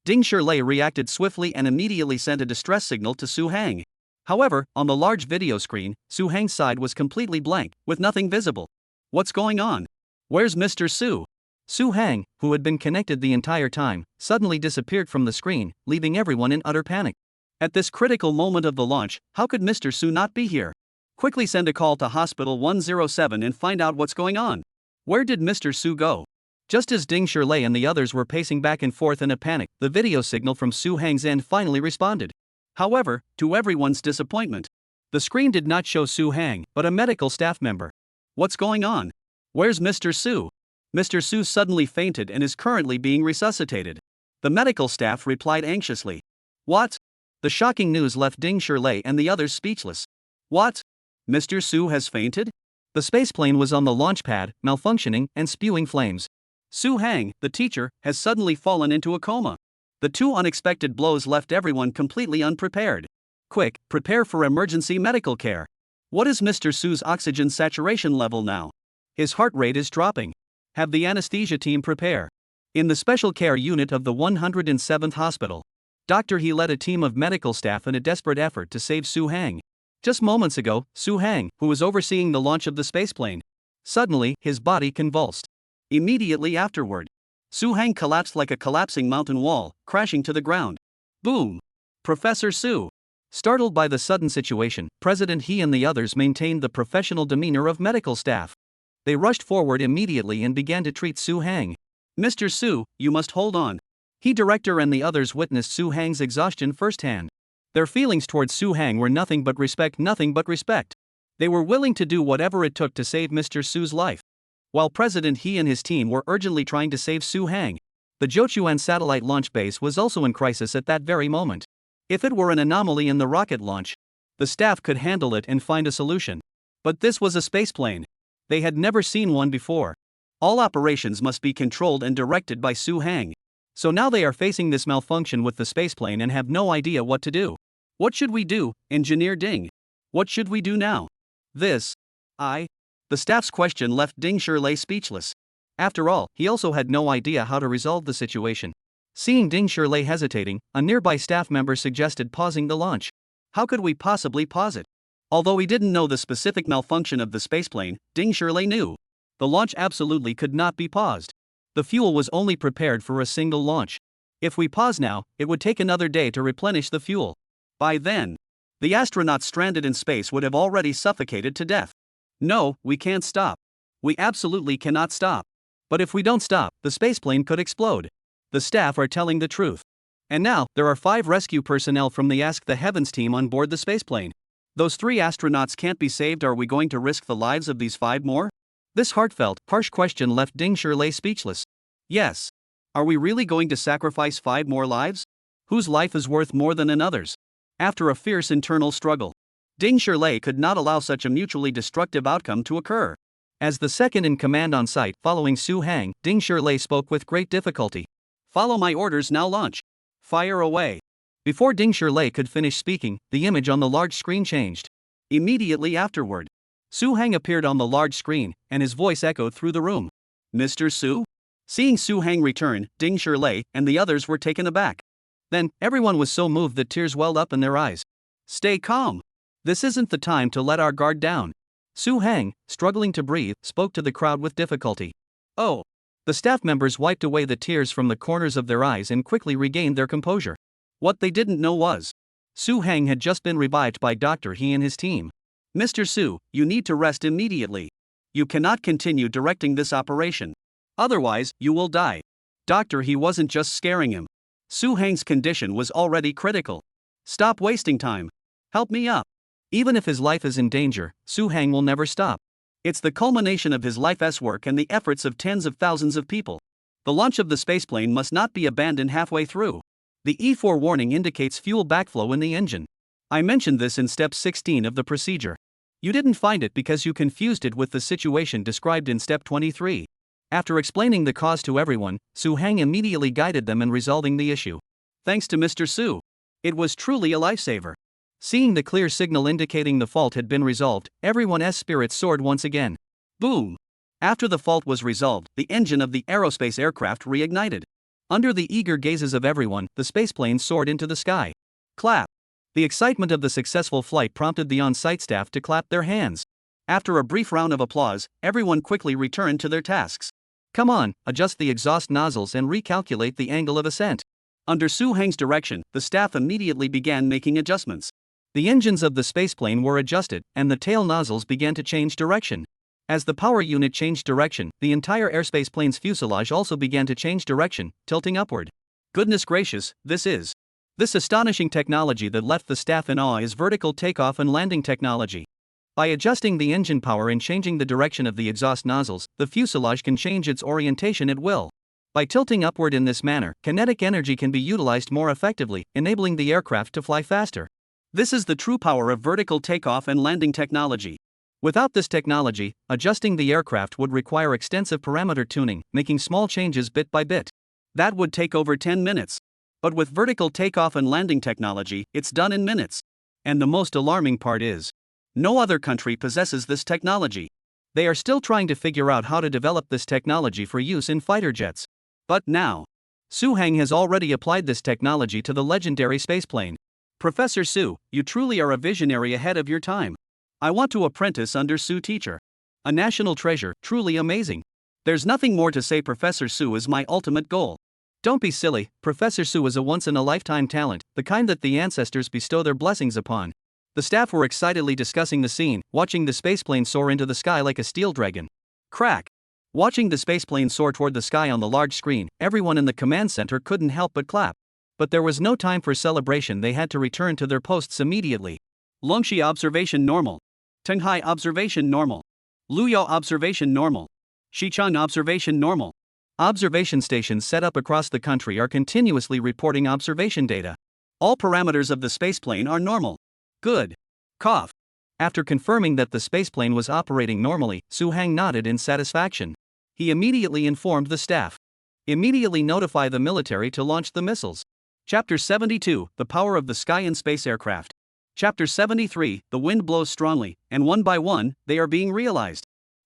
Ding Shirley reacted swiftly and immediately sent a distress signal to Su Hang. However, on the large video screen, Su Hang's side was completely blank, with nothing visible. What's going on? Where's Mr. Su? Su Hang, who had been connected the entire time, suddenly disappeared from the screen, leaving everyone in utter panic. At this critical moment of the launch, how could Mr. Su not be here? Quickly send a call to Hospital 107 and find out what's going on. Where did Mr. Su go? Just as Ding Shirley and the others were pacing back and forth in a panic, the video signal from Su Hang's end finally responded. However, to everyone's disappointment, the screen did not show Su Hang, but a medical staff member. What's going on? Where's Mr. Su? Mr. Su suddenly fainted and is currently being resuscitated. The medical staff replied anxiously. What? The shocking news left Ding Shirley and the others speechless. What? Mr. Su has fainted? The spaceplane was on the launch pad, malfunctioning and spewing flames. Su Hang, the teacher, has suddenly fallen into a coma. The two unexpected blows left everyone completely unprepared. Quick, prepare for emergency medical care. What is Mr. Su's oxygen saturation level now? His heart rate is dropping. Have the anesthesia team prepare. In the special care unit of the 107th hospital, Dr. He led a team of medical staff in a desperate effort to save Su Hang. Just moments ago, Su Hang, who was overseeing the launch of the spaceplane, suddenly, his body convulsed. Immediately afterward, Su Hang collapsed like a collapsing mountain wall, crashing to the ground. Boom! Professor Su. Startled by the sudden situation, President He and the others maintained the professional demeanor of medical staff. They rushed forward immediately and began to treat Su Hang. Mr. Su, you must hold on. He director and the others witnessed Su Hang's exhaustion firsthand. Their feelings towards Su Hang were nothing but respect. They were willing to do whatever it took to save Mr. Su's life. While President He and his team were urgently trying to save Su Hang, the Jochuan satellite launch base was also in crisis at that very moment. If it were an anomaly in the rocket launch, the staff could handle it and find a solution. But this was a spaceplane. They had never seen one before. All operations must be controlled and directed by Su Hang. So now they are facing this malfunction with the spaceplane and have no idea what to do. What should we do, Engineer Ding? What should we do now? The staff's question left Ding Shirley speechless. After all, he also had no idea how to resolve the situation. Seeing Ding Shirley hesitating, a nearby staff member suggested pausing the launch. How could we possibly pause it? Although he didn't know the specific malfunction of the spaceplane, Ding Shirley knew. The launch absolutely could not be paused. The fuel was only prepared for a single launch. If we pause now, it would take another day to replenish the fuel. By then, the astronauts stranded in space would have already suffocated to death. No, we can't stop. We absolutely cannot stop. But if we don't stop, the spaceplane could explode. The staff are telling the truth. And now, there are 5 rescue personnel from the Ask the Heavens team on board the spaceplane. Those 3 astronauts can't be saved. Are we going to risk the lives of these 5 more? This heartfelt, harsh question left Ding Shirley speechless. Yes. Are we really going to sacrifice 5 more lives? Whose life is worth more than another's? After a fierce internal struggle, Ding Shirley could not allow such a mutually destructive outcome to occur. As the second in command on site following Su Hang, Ding Shirley spoke with great difficulty. Follow my orders, now launch. Fire away. Before Ding Shirley could finish speaking, the image on the large screen changed. Immediately afterward, Su Hang appeared on the large screen, and his voice echoed through the room. Mr. Su? Seeing Su Hang return, Ding Shirley and the others were taken aback. Then, everyone was so moved that tears welled up in their eyes. Stay calm. This isn't the time to let our guard down. Su Hang, struggling to breathe, spoke to the crowd with difficulty. Oh. The staff members wiped away the tears from the corners of their eyes and quickly regained their composure. What they didn't know was, Su Hang had just been revived by Dr. He and his team. Mr. Su, you need to rest immediately. You cannot continue directing this operation. Otherwise, you will die. Dr. He wasn't just scaring him. Su Hang's condition was already critical. Stop wasting time. Help me up. Even if his life is in danger, Su-hang will never stop. It's the culmination of his life's work and the efforts of tens of thousands of people. The launch of the spaceplane must not be abandoned halfway through. The E4 warning indicates fuel backflow in the engine. I mentioned this in step 16 of the procedure. You didn't find it because you confused it with the situation described in step 23. After explaining the cause to everyone, Su-hang immediately guided them in resolving the issue. Thanks to Mr. Su. It was truly a lifesaver. Seeing the clear signal indicating the fault had been resolved, everyone's spirits soared once again. Boom! After the fault was resolved, the engine of the aerospace aircraft reignited. Under the eager gazes of everyone, the spaceplane soared into the sky. Clap! The excitement of the successful flight prompted the on-site staff to clap their hands. After a brief round of applause, everyone quickly returned to their tasks. Come on, adjust the exhaust nozzles and recalculate the angle of ascent. Under Su-hang's direction, the staff immediately began making adjustments. The engines of the spaceplane were adjusted, and the tail nozzles began to change direction. As the power unit changed direction, the entire airspace plane's fuselage also began to change direction, tilting upward. Goodness gracious, this astonishing technology that left the staff in awe is vertical takeoff and landing technology. By adjusting the engine power and changing the direction of the exhaust nozzles, the fuselage can change its orientation at will. By tilting upward in this manner, kinetic energy can be utilized more effectively, enabling the aircraft to fly faster. This is the true power of vertical takeoff and landing technology. Without this technology, adjusting the aircraft would require extensive parameter tuning, making small changes bit by bit. That would take over 10 minutes. But with vertical takeoff and landing technology, it's done in minutes. And the most alarming part is, no other country possesses this technology. They are still trying to figure out how to develop this technology for use in fighter jets. But now, Su-hang has already applied this technology to the legendary spaceplane. Professor Su, you truly are a visionary ahead of your time. I want to apprentice under Su teacher. A national treasure, truly amazing. There's nothing more to say. Professor Su is my ultimate goal. Don't be silly, Professor Su is a once-in-a-lifetime talent, the kind that the ancestors bestow their blessings upon. The staff were excitedly discussing the scene, watching the spaceplane soar into the sky like a steel dragon. Crack! Watching the spaceplane soar toward the sky on the large screen, everyone in the command center couldn't help but clap. But there was no time for celebration. They had to return to their posts immediately. Longxi observation normal. Tenghai observation normal. Luyao observation normal. Xichang observation normal. Observation stations set up across the country are continuously reporting observation data. All parameters of the spaceplane are normal. Good. Cough. After confirming that the spaceplane was operating normally, Su-hang nodded in satisfaction. He immediately informed the staff. Immediately notify the military to launch the missiles. Chapter 72, The Power of the Sky and Space Aircraft. Chapter 73, The Wind Blows Strongly, and one by one, they are being realized.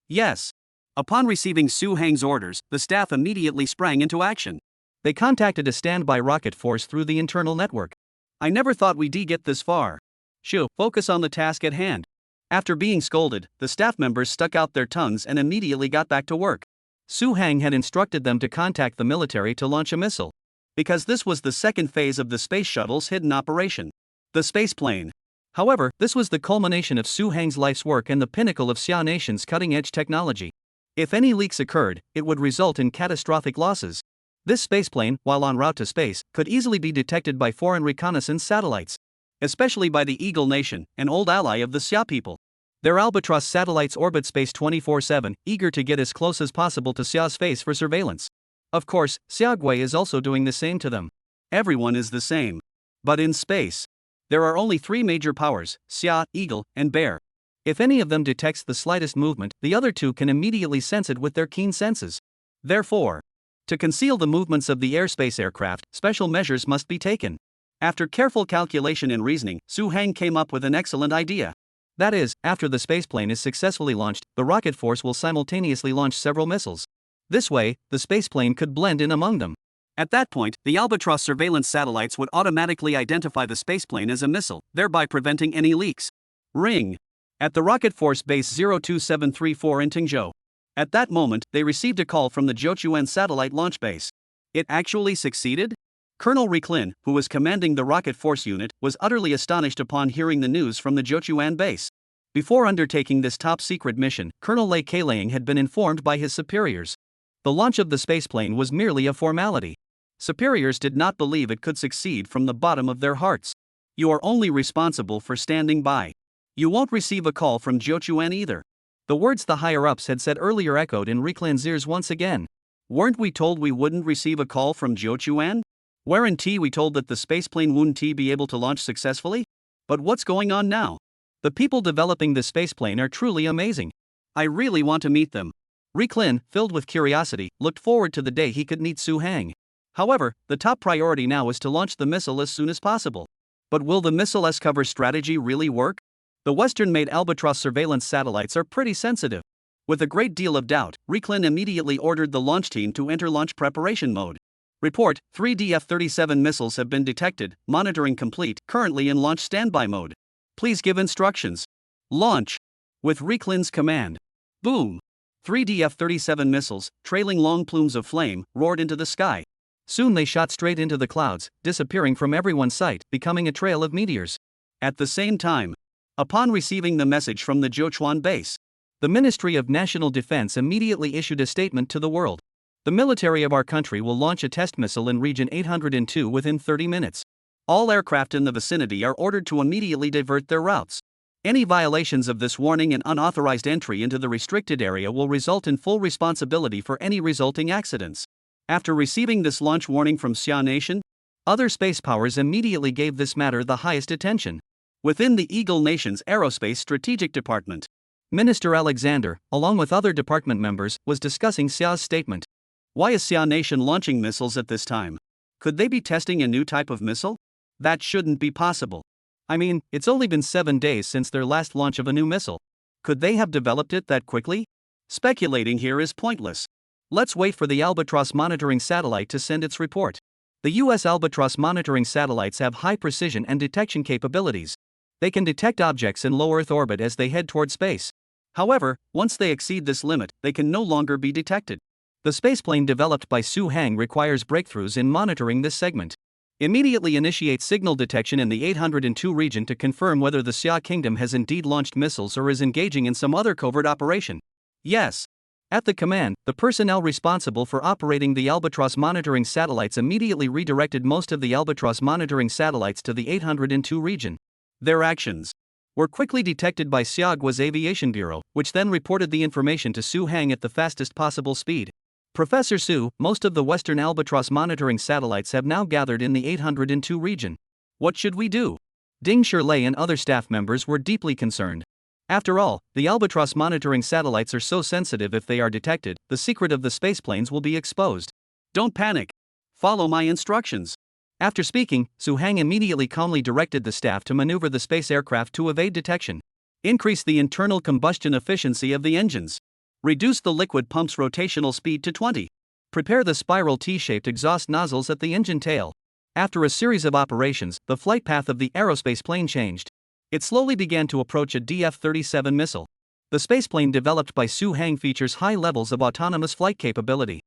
Yes. Upon receiving Su-hang's orders, the staff immediately sprang into action. They contacted a standby rocket force through the internal network. I never thought we'd get this far. Shu, focus on the task at hand. After being scolded, the staff members stuck out their tongues and immediately got back to work. Su-hang had instructed them to contact the military to launch a missile. Because this was the second phase of the space shuttle's hidden operation. The spaceplane. However, this was the culmination of Su-hang's life's work and the pinnacle of Xia Nation's cutting-edge technology. If any leaks occurred, it would result in catastrophic losses. This spaceplane, while en route to space, could easily be detected by foreign reconnaissance satellites. Especially by the Eagle Nation, an old ally of the Xia people. Their Albatross satellites orbit space 24/7, eager to get as close as possible to Xia's face for surveillance. Of course, Xiaogui is also doing the same to them. Everyone is the same. But in space, there are only three major powers: Xia, Eagle, and Bear. If any of them detects the slightest movement, the other two can immediately sense it with their keen senses. Therefore, to conceal the movements of the airspace aircraft, special measures must be taken. After careful calculation and reasoning, Su-hang came up with an excellent idea. That is, after the spaceplane is successfully launched, the rocket force will simultaneously launch several missiles. This way, the spaceplane could blend in among them. At that point, the Albatross surveillance satellites would automatically identify the spaceplane as a missile, thereby preventing any leaks. Ring. At the Rocket Force Base 02734 in Tingzhou. At that moment, they received a call from the Zhochuan satellite launch base. It actually succeeded? Colonel Riklin, who was commanding the Rocket Force unit, was utterly astonished upon hearing the news from the Zhochuan base. Before undertaking this top-secret mission, Colonel Lei Keilang had been informed by his superiors. The launch of the spaceplane was merely a formality. Superiors did not believe it could succeed from the bottom of their hearts. You are only responsible for standing by. You won't receive a call from Jiuquan either. The words the higher-ups had said earlier echoed in Riklan's ears once again. Weren't we told we wouldn't receive a call from Jiuquan? Weren't we told that the spaceplane wouldn't be able to launch successfully? But what's going on now? The people developing this spaceplane are truly amazing. I really want to meet them. Riklin, filled with curiosity, looked forward to the day he could meet Su Hang. However, the top priority now is to launch the missile as soon as possible. But will the missile's cover strategy really work? The Western-made Albatross surveillance satellites are pretty sensitive. With a great deal of doubt, Riklin immediately ordered the launch team to enter launch preparation mode. Report: 3 F-37 missiles have been detected, monitoring complete, currently in launch standby mode. Please give instructions. Launch. With Riklin's command. Boom! 3 F-37 missiles, trailing long plumes of flame, roared into the sky. Soon they shot straight into the clouds, disappearing from everyone's sight, becoming a trail of meteors. At the same time, upon receiving the message from the Jiuquan base, the Ministry of National Defense immediately issued a statement to the world. The military of our country will launch a test missile in Region 802 within 30 minutes. All aircraft in the vicinity are ordered to immediately divert their routes. Any violations of this warning and unauthorized entry into the restricted area will result in full responsibility for any resulting accidents. After receiving this launch warning from Xia Nation, other space powers immediately gave this matter the highest attention. Within the Eagle Nation's Aerospace Strategic Department, Minister Alexander, along with other department members, was discussing Xia's statement. Why is Xia Nation launching missiles at this time? Could they be testing a new type of missile? That shouldn't be possible. I mean, it's only been 7 days since their last launch of a new missile. Could they have developed it that quickly? Speculating here is pointless. Let's wait for the Albatross monitoring satellite to send its report. The US Albatross monitoring satellites have high precision and detection capabilities. They can detect objects in low Earth orbit as they head toward space. However, once they exceed this limit, they can no longer be detected. The spaceplane developed by Su Hang requires breakthroughs in monitoring this segment. Immediately initiate signal detection in the 802 region to confirm whether the Xia Kingdom has indeed launched missiles or is engaging in some other covert operation. Yes. At the command, the personnel responsible for operating the Albatross monitoring satellites immediately redirected most of the Albatross monitoring satellites to the 802 region. Their actions were quickly detected by Xiagua's Aviation Bureau, which then reported the information to Su Hang at the fastest possible speed. Professor Su, most of the Western Albatross monitoring satellites have now gathered in the 802 region. What should we do? Ding Shirlei and other staff members were deeply concerned. After all, the Albatross monitoring satellites are so sensitive. If they are detected, the secret of the spaceplanes will be exposed. Don't panic. Follow my instructions. After speaking, Su Hang immediately calmly directed the staff to maneuver the space aircraft to evade detection. Increase the internal combustion efficiency of the engines. Reduce the liquid pump's rotational speed to 20. Prepare the spiral T-shaped exhaust nozzles at the engine tail. After a series of operations, the flight path of the aerospace plane changed. It slowly began to approach a DF-37 missile. The spaceplane developed by Su Hang features high levels of autonomous flight capability.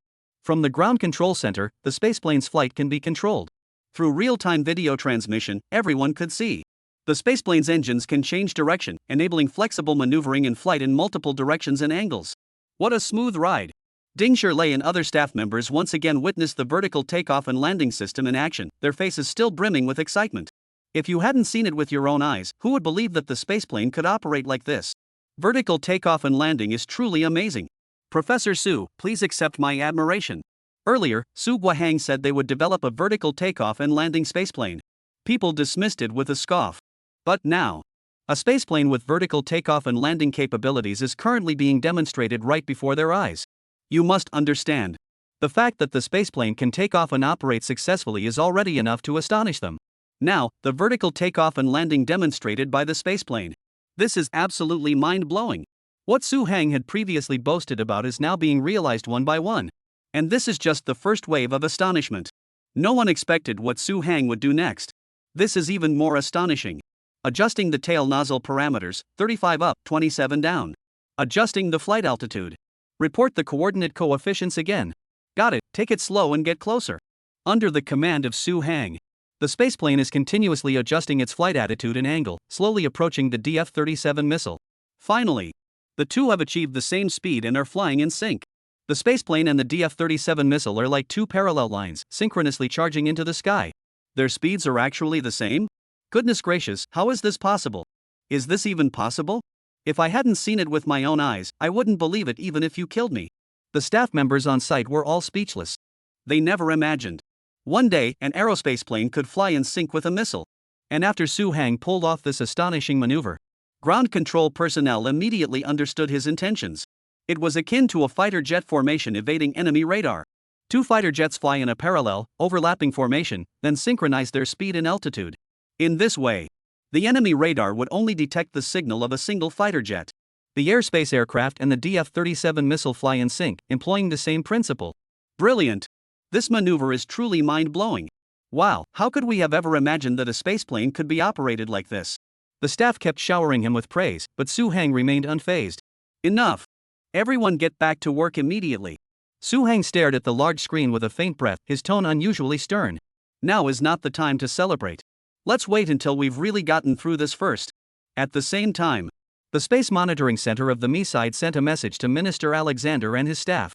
From the ground control center, the spaceplane's flight can be controlled. Through real-time video transmission, everyone could see. The spaceplane's engines can change direction, enabling flexible maneuvering in flight in multiple directions and angles. What a smooth ride! Ding Shirlei and other staff members once again witnessed the vertical takeoff and landing system in action, their faces still brimming with excitement. If you hadn't seen it with your own eyes, who would believe that the spaceplane could operate like this? Vertical takeoff and landing is truly amazing. Professor Su, please accept my admiration. Earlier, Su Guahang said they would develop a vertical takeoff and landing spaceplane. People dismissed it with a scoff. But now, a spaceplane with vertical takeoff and landing capabilities is currently being demonstrated right before their eyes. You must understand. The fact that the spaceplane can take off and operate successfully is already enough to astonish them. Now, the vertical takeoff and landing demonstrated by the spaceplane. This is absolutely mind-blowing. What Su Hang had previously boasted about is now being realized one by one. And this is just the first wave of astonishment. No one expected what Su Hang would do next. This is even more astonishing. Adjusting the tail nozzle parameters, 35 up, 27 down. Adjusting the flight altitude. Report the coordinate coefficients again. Got it, take it slow and get closer. Under the command of Su Hang, the spaceplane is continuously adjusting its flight attitude and angle, slowly approaching the DF-37 missile. Finally, the two have achieved the same speed and are flying in sync. The spaceplane and the DF-37 missile are like two parallel lines, synchronously charging into the sky. Their speeds are actually the same? Goodness gracious, how is this possible? Is this even possible? If I hadn't seen it with my own eyes, I wouldn't believe it even if you killed me. The staff members on site were all speechless. They never imagined one day an aerospace plane could fly in sync with a missile. And after Su Hang pulled off this astonishing maneuver, Ground control personnel immediately understood his intentions. It was akin to a fighter jet formation evading enemy radar. Two fighter jets fly in a parallel, overlapping formation, then synchronize their speed and altitude. In this way, the enemy radar would only detect the signal of a single fighter jet. The airspace aircraft and the DF-37 missile fly in sync, employing the same principle. Brilliant! This maneuver is truly mind-blowing. Wow, how could we have ever imagined that a spaceplane could be operated like this? The staff kept showering him with praise, but Su Hang remained unfazed. Enough! Everyone get back to work immediately. Su Hang stared at the large screen with a faint breath, his tone unusually stern. Now is not the time to celebrate. Let's wait until we've really gotten through this first. At the same time, the Space Monitoring Center of the Mi side sent a message to Minister Alexander and his staff.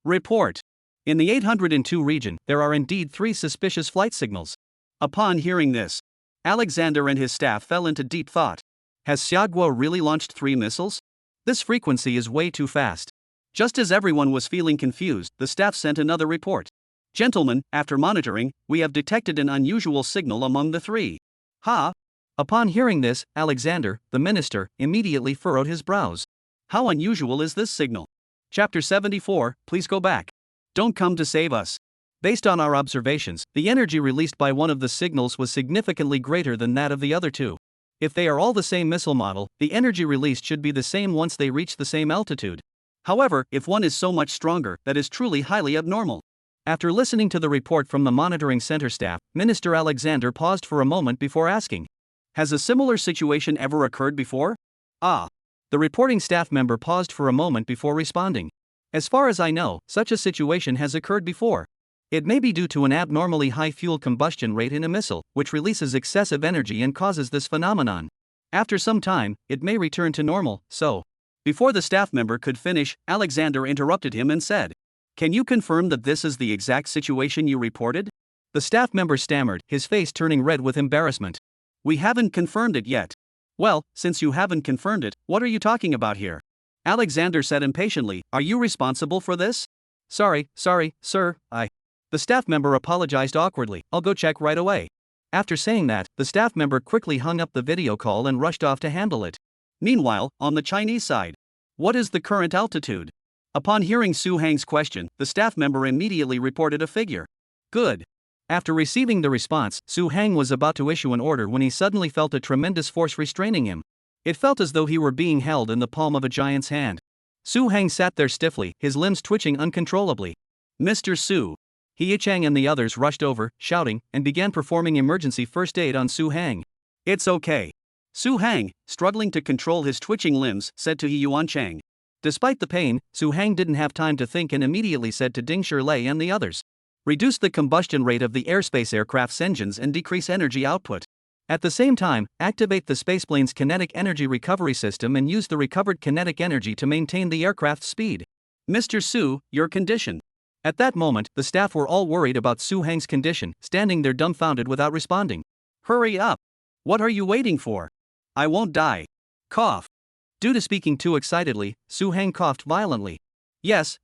Report. In the 802 region, there are indeed 3 suspicious flight signals. Upon hearing this, Alexander and his staff fell into deep thought. Has Xiaoguo really launched 3 missiles? This frequency is way too fast. Just as everyone was feeling confused, the staff sent another report. Gentlemen, after monitoring, we have detected an unusual signal among the 3. Ha! Upon hearing this, Alexander, the minister, immediately furrowed his brows. How unusual is this signal? Chapter 74, please go back. Don't come to save us. Based on our observations, the energy released by one of the signals was significantly greater than that of the other 2. If they are all the same missile model, the energy released should be the same once they reach the same altitude. However, if one is so much stronger, that is truly highly abnormal. After listening to the report from the monitoring center staff, Minister Alexander paused for a moment before asking, has a similar situation ever occurred before? The reporting staff member paused for a moment before responding. As far as I know, such a situation has occurred before. It may be due to an abnormally high fuel combustion rate in a missile, which releases excessive energy and causes this phenomenon. After some time, it may return to normal, so. Before the staff member could finish, Alexander interrupted him and said, can you confirm that this is the exact situation you reported? The staff member stammered, his face turning red with embarrassment. We haven't confirmed it yet. Well, since you haven't confirmed it, what are you talking about here? Alexander said impatiently, are you responsible for this? Sorry, sir, The staff member apologized awkwardly, I'll go check right away. After saying that, the staff member quickly hung up the video call and rushed off to handle it. Meanwhile, on the Chinese side, what is the current altitude? Upon hearing Su Hang's question, the staff member immediately reported a figure. Good. After receiving the response, Su Hang was about to issue an order when he suddenly felt a tremendous force restraining him. It felt as though he were being held in the palm of a giant's hand. Su Hang sat there stiffly, his limbs twitching uncontrollably. Mr. Su. He Chang and the others rushed over, shouting, and began performing emergency first aid on Su Hang. It's okay. Su Hang, struggling to control his twitching limbs, said to He Chang. Despite the pain, Su Hang didn't have time to think and immediately said to Ding Shilei and the others, reduce the combustion rate of the airspace aircraft's engines and decrease energy output. At the same time, activate the spaceplane's kinetic energy recovery system and use the recovered kinetic energy to maintain the aircraft's speed. Mr. Su, your condition. At that moment, the staff were all worried about Su Hang's condition, standing there dumbfounded without responding. Hurry up. What are you waiting for? I won't die. Cough. Due to speaking too excitedly, Su Hang coughed violently. Yes,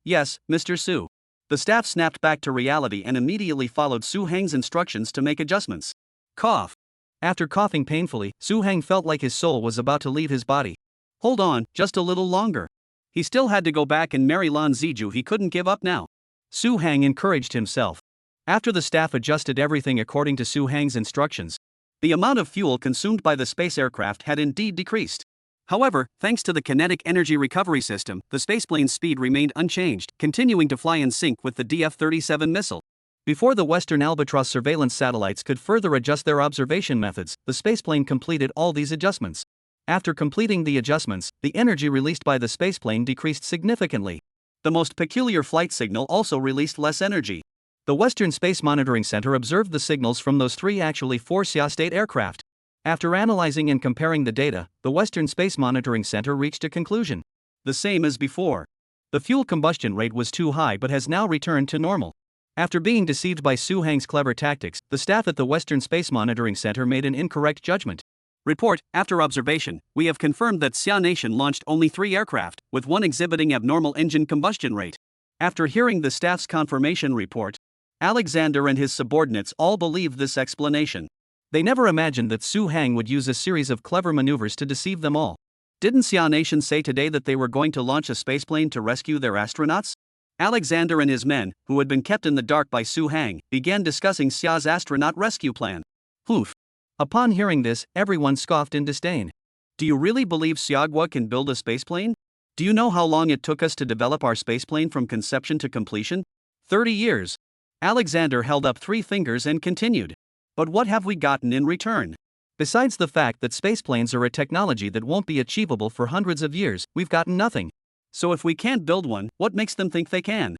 Mr. Su. The staff snapped back to reality and immediately followed Su Hang's instructions to make adjustments. Cough. After coughing painfully, Su Hang felt like his soul was about to leave his body. Hold on, just a little longer. He still had to go back and marry Lan Ziju, he couldn't give up now. Su Hang encouraged himself. After the staff adjusted everything according to Su Hang's instructions, the amount of fuel consumed by the space aircraft had indeed decreased. However, thanks to the kinetic energy recovery system, the spaceplane's speed remained unchanged, continuing to fly in sync with the DF-37 missile. Before the Western Albatross surveillance satellites could further adjust their observation methods, the spaceplane completed all these adjustments. After completing the adjustments, the energy released by the spaceplane decreased significantly. The most peculiar flight signal also released less energy. The Western Space Monitoring Center observed the signals from those 3 actually 4 Sia-state aircraft. After analyzing and comparing the data, the Western Space Monitoring Center reached a conclusion. The same as before. The fuel combustion rate was too high but has now returned to normal. After being deceived by Su Hang's clever tactics, the staff at the Western Space Monitoring Center made an incorrect judgment. Report, after observation, we have confirmed that Xia Nation launched only 3 aircraft, with one exhibiting abnormal engine combustion rate. After hearing the staff's confirmation report, Alexander and his subordinates all believed this explanation. They never imagined that Su Hang would use a series of clever maneuvers to deceive them all. Didn't Xia Nation say today that they were going to launch a spaceplane to rescue their astronauts? Alexander and his men, who had been kept in the dark by Su Hang, began discussing Xia's astronaut rescue plan. Poof. Upon hearing this, everyone scoffed in disdain. Do you really believe Xiagua can build a spaceplane? Do you know how long it took us to develop our spaceplane from conception to completion? 30 years. Alexander held up 3 fingers and continued. But what have we gotten in return? Besides the fact that spaceplanes are a technology that won't be achievable for hundreds of years, we've gotten nothing. So if we can't build one, what makes them think they can?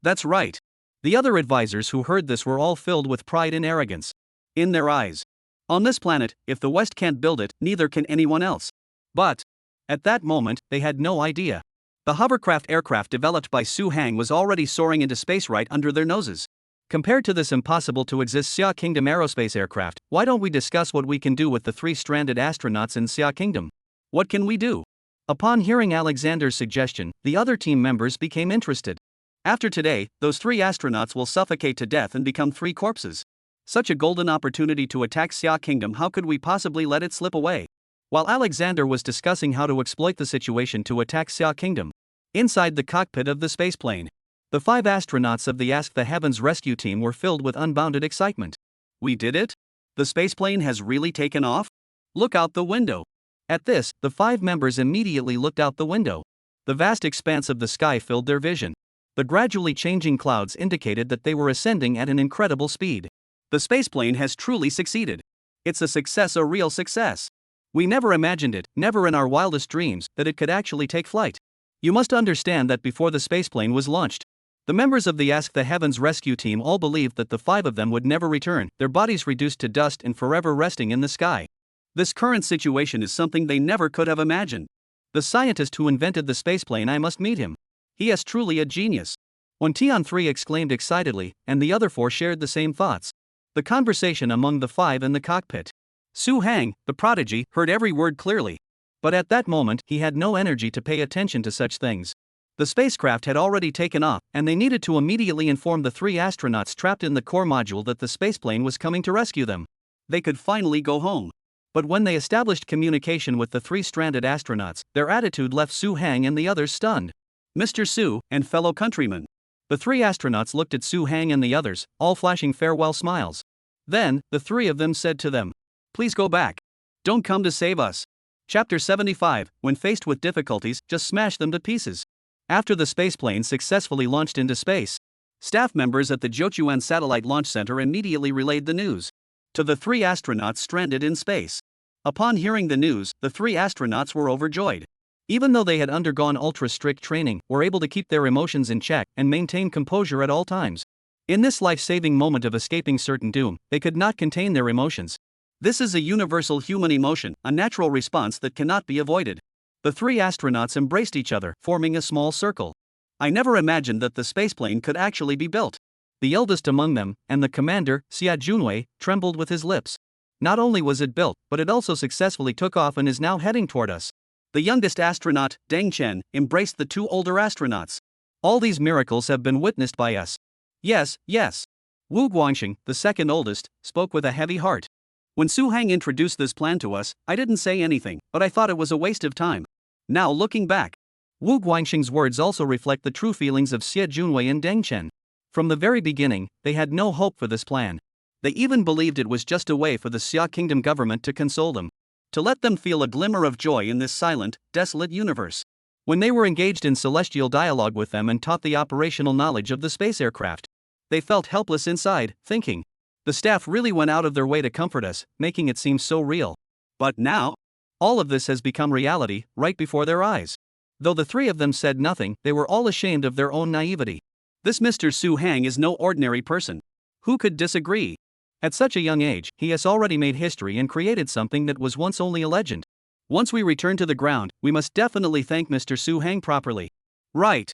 That's right. The other advisors who heard this were all filled with pride and arrogance. In their eyes. On this planet, if the West can't build it, neither can anyone else. But, at that moment, they had no idea. The hovercraft aircraft developed by Su Hang was already soaring into space right under their noses. Compared to this impossible to exist Xia Kingdom aerospace aircraft, why don't we discuss what we can do with the 3 stranded astronauts in Xia Kingdom? What can we do? Upon hearing Alexander's suggestion, the other team members became interested. After today, those 3 astronauts will suffocate to death and become 3 corpses. Such a golden opportunity to attack Xia Kingdom, how could we possibly let it slip away? While Alexander was discussing how to exploit the situation to attack Xia Kingdom, inside the cockpit of the spaceplane, the 5 astronauts of the Ask the Heavens rescue team were filled with unbounded excitement. We did it? The spaceplane has really taken off? Look out the window. At this, the 5 members immediately looked out the window. The vast expanse of the sky filled their vision. The gradually changing clouds indicated that they were ascending at an incredible speed. The spaceplane has truly succeeded. It's a success, a real success. We never imagined it, never in our wildest dreams, that it could actually take flight. You must understand that before the spaceplane was launched, the members of the Ask the Heavens rescue team all believed that the 5 of them would never return, their bodies reduced to dust and forever resting in the sky. This current situation is something they never could have imagined. The scientist who invented the spaceplane, I must meet him. He is truly a genius. 1Tion3 exclaimed excitedly, and the other 4 shared the same thoughts. The conversation among the 5 in the cockpit. Su Hang, the prodigy, heard every word clearly. But at that moment, he had no energy to pay attention to such things. The spacecraft had already taken off, and they needed to immediately inform the 3 astronauts trapped in the core module that the spaceplane was coming to rescue them. They could finally go home. But when they established communication with the 3 stranded astronauts, their attitude left Su Hang and the others stunned. Mr. Su, and fellow countrymen. The 3 astronauts looked at Su Hang and the others, all flashing farewell smiles. Then, the 3 of them said to them, "Please go back. Don't come to save us." Chapter 75, when faced with difficulties, just smash them to pieces. After the spaceplane successfully launched into space, staff members at the Jiuquan Satellite Launch Center immediately relayed the news to the 3 astronauts stranded in space. Upon hearing the news, the 3 astronauts were overjoyed. Even though they had undergone ultra-strict training, were able to keep their emotions in check and maintain composure at all times. In this life-saving moment of escaping certain doom, they could not contain their emotions. This is a universal human emotion, a natural response that cannot be avoided. The 3 astronauts embraced each other, forming a small circle. I never imagined that the spaceplane could actually be built. The eldest among them, and the commander, Xia Junwei, trembled with his lips. Not only was it built, but it also successfully took off and is now heading toward us. The youngest astronaut, Deng Chen, embraced the 2 older astronauts. All these miracles have been witnessed by us. Yes, yes. Wu Guangxing, the second oldest, spoke with a heavy heart. When Su Hang introduced this plan to us, I didn't say anything, but I thought it was a waste of time. Now looking back, Wu Guangxing's words also reflect the true feelings of Xia Junwei and Deng Chen. From the very beginning, they had no hope for this plan. They even believed it was just a way for the Xia Kingdom government to console them, to let them feel a glimmer of joy in this silent, desolate universe. When they were engaged in celestial dialogue with them and taught the operational knowledge of the space aircraft, they felt helpless inside, thinking, the staff really went out of their way to comfort us, making it seem so real. But now, all of this has become reality, right before their eyes. Though the 3 of them said nothing, they were all ashamed of their own naivety. This Mr. Su Hang is no ordinary person. Who could disagree? At such a young age, he has already made history and created something that was once only a legend. Once we return to the ground, we must definitely thank Mr. Su Hang properly. Right.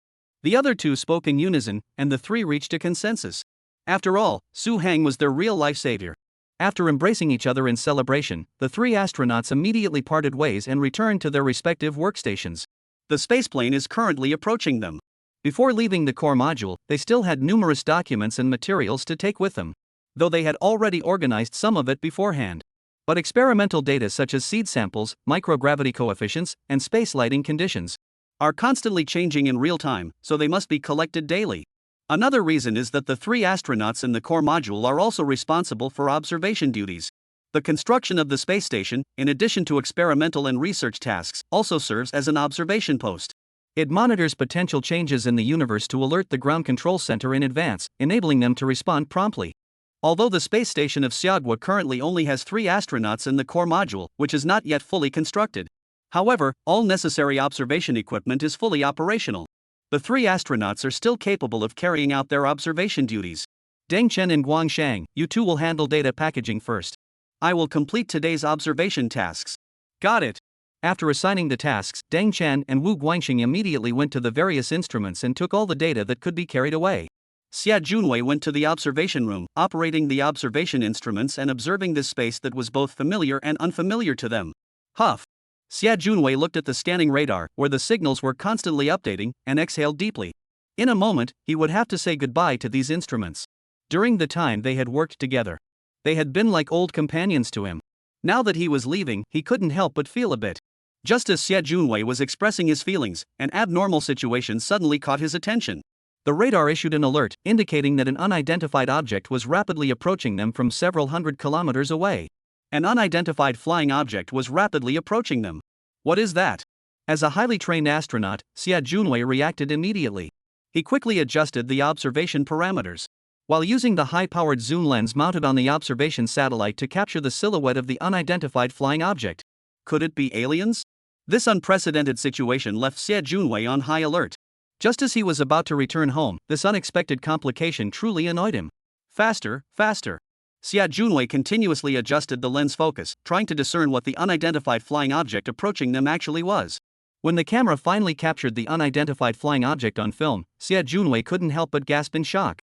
The other two spoke in unison, and the three reached a consensus. After all, Su Hang was their real-life savior. After embracing each other in celebration, the three astronauts immediately parted ways and returned to their respective workstations. The spaceplane is currently approaching them. Before leaving the core module, they still had numerous documents and materials to take with them, though they had already organized some of it beforehand. But experimental data such as seed samples, microgravity coefficients, and space lighting conditions are constantly changing in real time, so they must be collected daily. Another reason is that the three astronauts in the core module are also responsible for observation duties. The construction of the space station, in addition to experimental and research tasks, also serves as an observation post. It monitors potential changes in the universe to alert the ground control center in advance, enabling them to respond promptly. Although the space station of Seogwa currently only has 3 astronauts in the core module, which is not yet fully constructed. However, all necessary observation equipment is fully operational. The 3 astronauts are still capable of carrying out their observation duties. Deng Chen and Guang Shang, you two will handle data packaging first. I will complete today's observation tasks. Got it. After assigning the tasks, Deng Chen and Wu Guangxing immediately went to the various instruments and took all the data that could be carried away. Xia Junwei went to the observation room, operating the observation instruments and observing this space that was both familiar and unfamiliar to them. Huff. Xia Junwei looked at the scanning radar, where the signals were constantly updating, and exhaled deeply. In a moment, he would have to say goodbye to these instruments. During the time they had worked together, they had been like old companions to him. Now that he was leaving, he couldn't help but feel a bit. Just as Xia Junwei was expressing his feelings, an abnormal situation suddenly caught his attention. The radar issued an alert, indicating that an unidentified object was rapidly approaching them from several hundred kilometers away. An unidentified flying object was rapidly approaching them. What is that? As a highly trained astronaut, Xia Junwei reacted immediately. He quickly adjusted the observation parameters. While using the high-powered zoom lens mounted on the observation satellite to capture the silhouette of the unidentified flying object. Could it be aliens? This unprecedented situation left Xia Junwei on high alert. Just as he was about to return home, this unexpected complication truly annoyed him. Faster, faster. Xia Junwei continuously adjusted the lens focus, trying to discern what the unidentified flying object approaching them actually was. When the camera finally captured the unidentified flying object on film, Xia Junwei couldn't help but gasp in shock.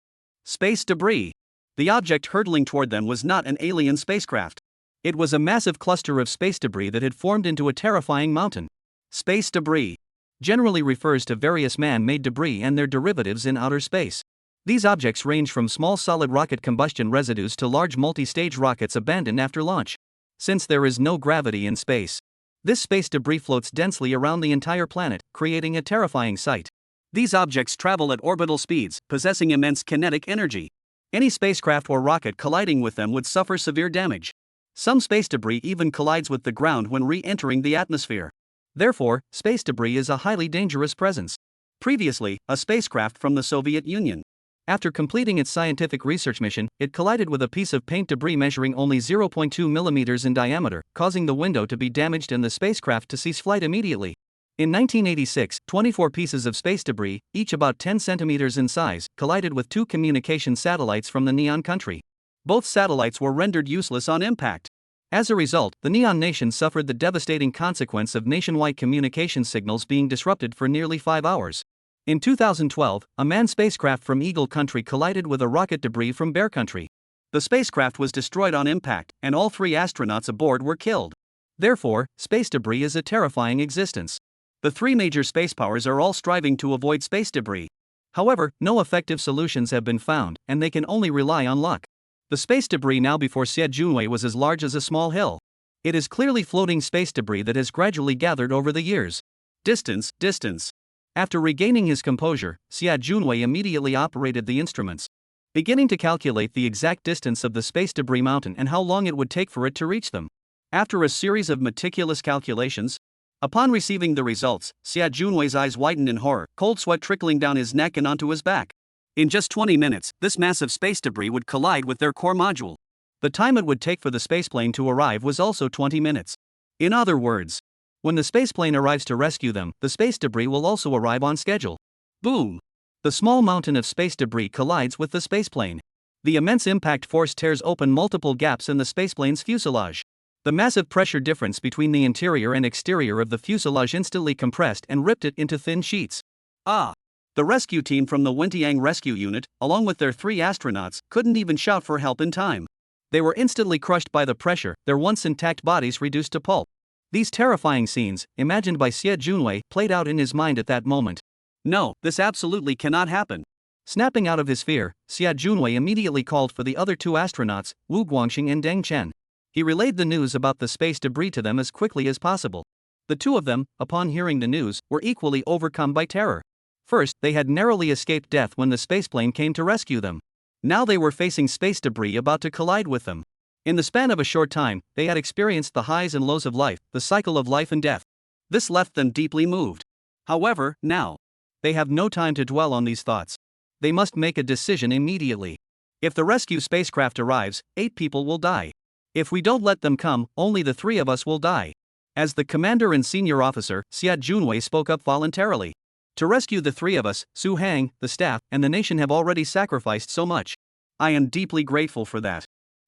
Space debris. The object hurtling toward them was not an alien spacecraft. It was a massive cluster of space debris that had formed into a terrifying mountain. Space debris generally refers to various man-made debris and their derivatives in outer space. These objects range from small solid rocket combustion residues to large multi-stage rockets abandoned after launch. Since there is no gravity in space, this space debris floats densely around the entire planet, creating a terrifying sight. These objects travel at orbital speeds, possessing immense kinetic energy. Any spacecraft or rocket colliding with them would suffer severe damage. Some space debris even collides with the ground when re-entering the atmosphere. Therefore, space debris is a highly dangerous presence. Previously, a spacecraft from the Soviet Union. After completing its scientific research mission, it collided with a piece of paint debris measuring only 0.2 millimeters in diameter, causing the window to be damaged and the spacecraft to cease flight immediately. In 1986, 24 pieces of space debris, each about 10 centimeters in size, collided with 2 communication satellites from the Neon country. Both satellites were rendered useless on impact. As a result, the Neon nation suffered the devastating consequence of nationwide communication signals being disrupted for nearly 5 hours. In 2012, a manned spacecraft from Eagle Country collided with a rocket debris from Bear Country. The spacecraft was destroyed on impact, and all 3 astronauts aboard were killed. Therefore, space debris is a terrifying existence. The 3 major space powers are all striving to avoid space debris. However, no effective solutions have been found, and they can only rely on luck. The space debris now before Xia Junwei was as large as a small hill. It is clearly floating space debris that has gradually gathered over the years. Distance, distance. After regaining his composure, Xia Junwei immediately operated the instruments, beginning to calculate the exact distance of the space debris mountain and how long it would take for it to reach them. After a series of meticulous calculations, upon receiving the results, Xia Junwei's eyes widened in horror, cold sweat trickling down his neck and onto his back. In just 20 minutes, this massive space debris would collide with their core module. The time it would take for the spaceplane to arrive was also 20 minutes. In other words, when the spaceplane arrives to rescue them, the space debris will also arrive on schedule. Boom! The small mountain of space debris collides with the spaceplane. The immense impact force tears open multiple gaps in the spaceplane's fuselage. The massive pressure difference between the interior and exterior of the fuselage instantly compressed and ripped it into thin sheets. Ah! The rescue team from the Wentiang Rescue Unit, along with their 3 astronauts, couldn't even shout for help in time. They were instantly crushed by the pressure, their once intact bodies reduced to pulp. These terrifying scenes, imagined by Xie Junwei, played out in his mind at that moment. No, this absolutely cannot happen. Snapping out of his fear, Xie Junwei immediately called for the other 2 astronauts, Wu Guangxing and Deng Chen. He relayed the news about the space debris to them as quickly as possible. The 2 of them, upon hearing the news, were equally overcome by terror. First, they had narrowly escaped death when the spaceplane came to rescue them. Now they were facing space debris about to collide with them. In the span of a short time, they had experienced the highs and lows of life, the cycle of life and death. This left them deeply moved. However, now, they have no time to dwell on these thoughts. They must make a decision immediately. If the rescue spacecraft arrives, 8 people will die. If we don't let them come, only the 3 of us will die. As the commander and senior officer, Xie Junwei spoke up voluntarily. To rescue the 3 of us, Su Hang, the staff, and the nation have already sacrificed so much. I am deeply grateful for that.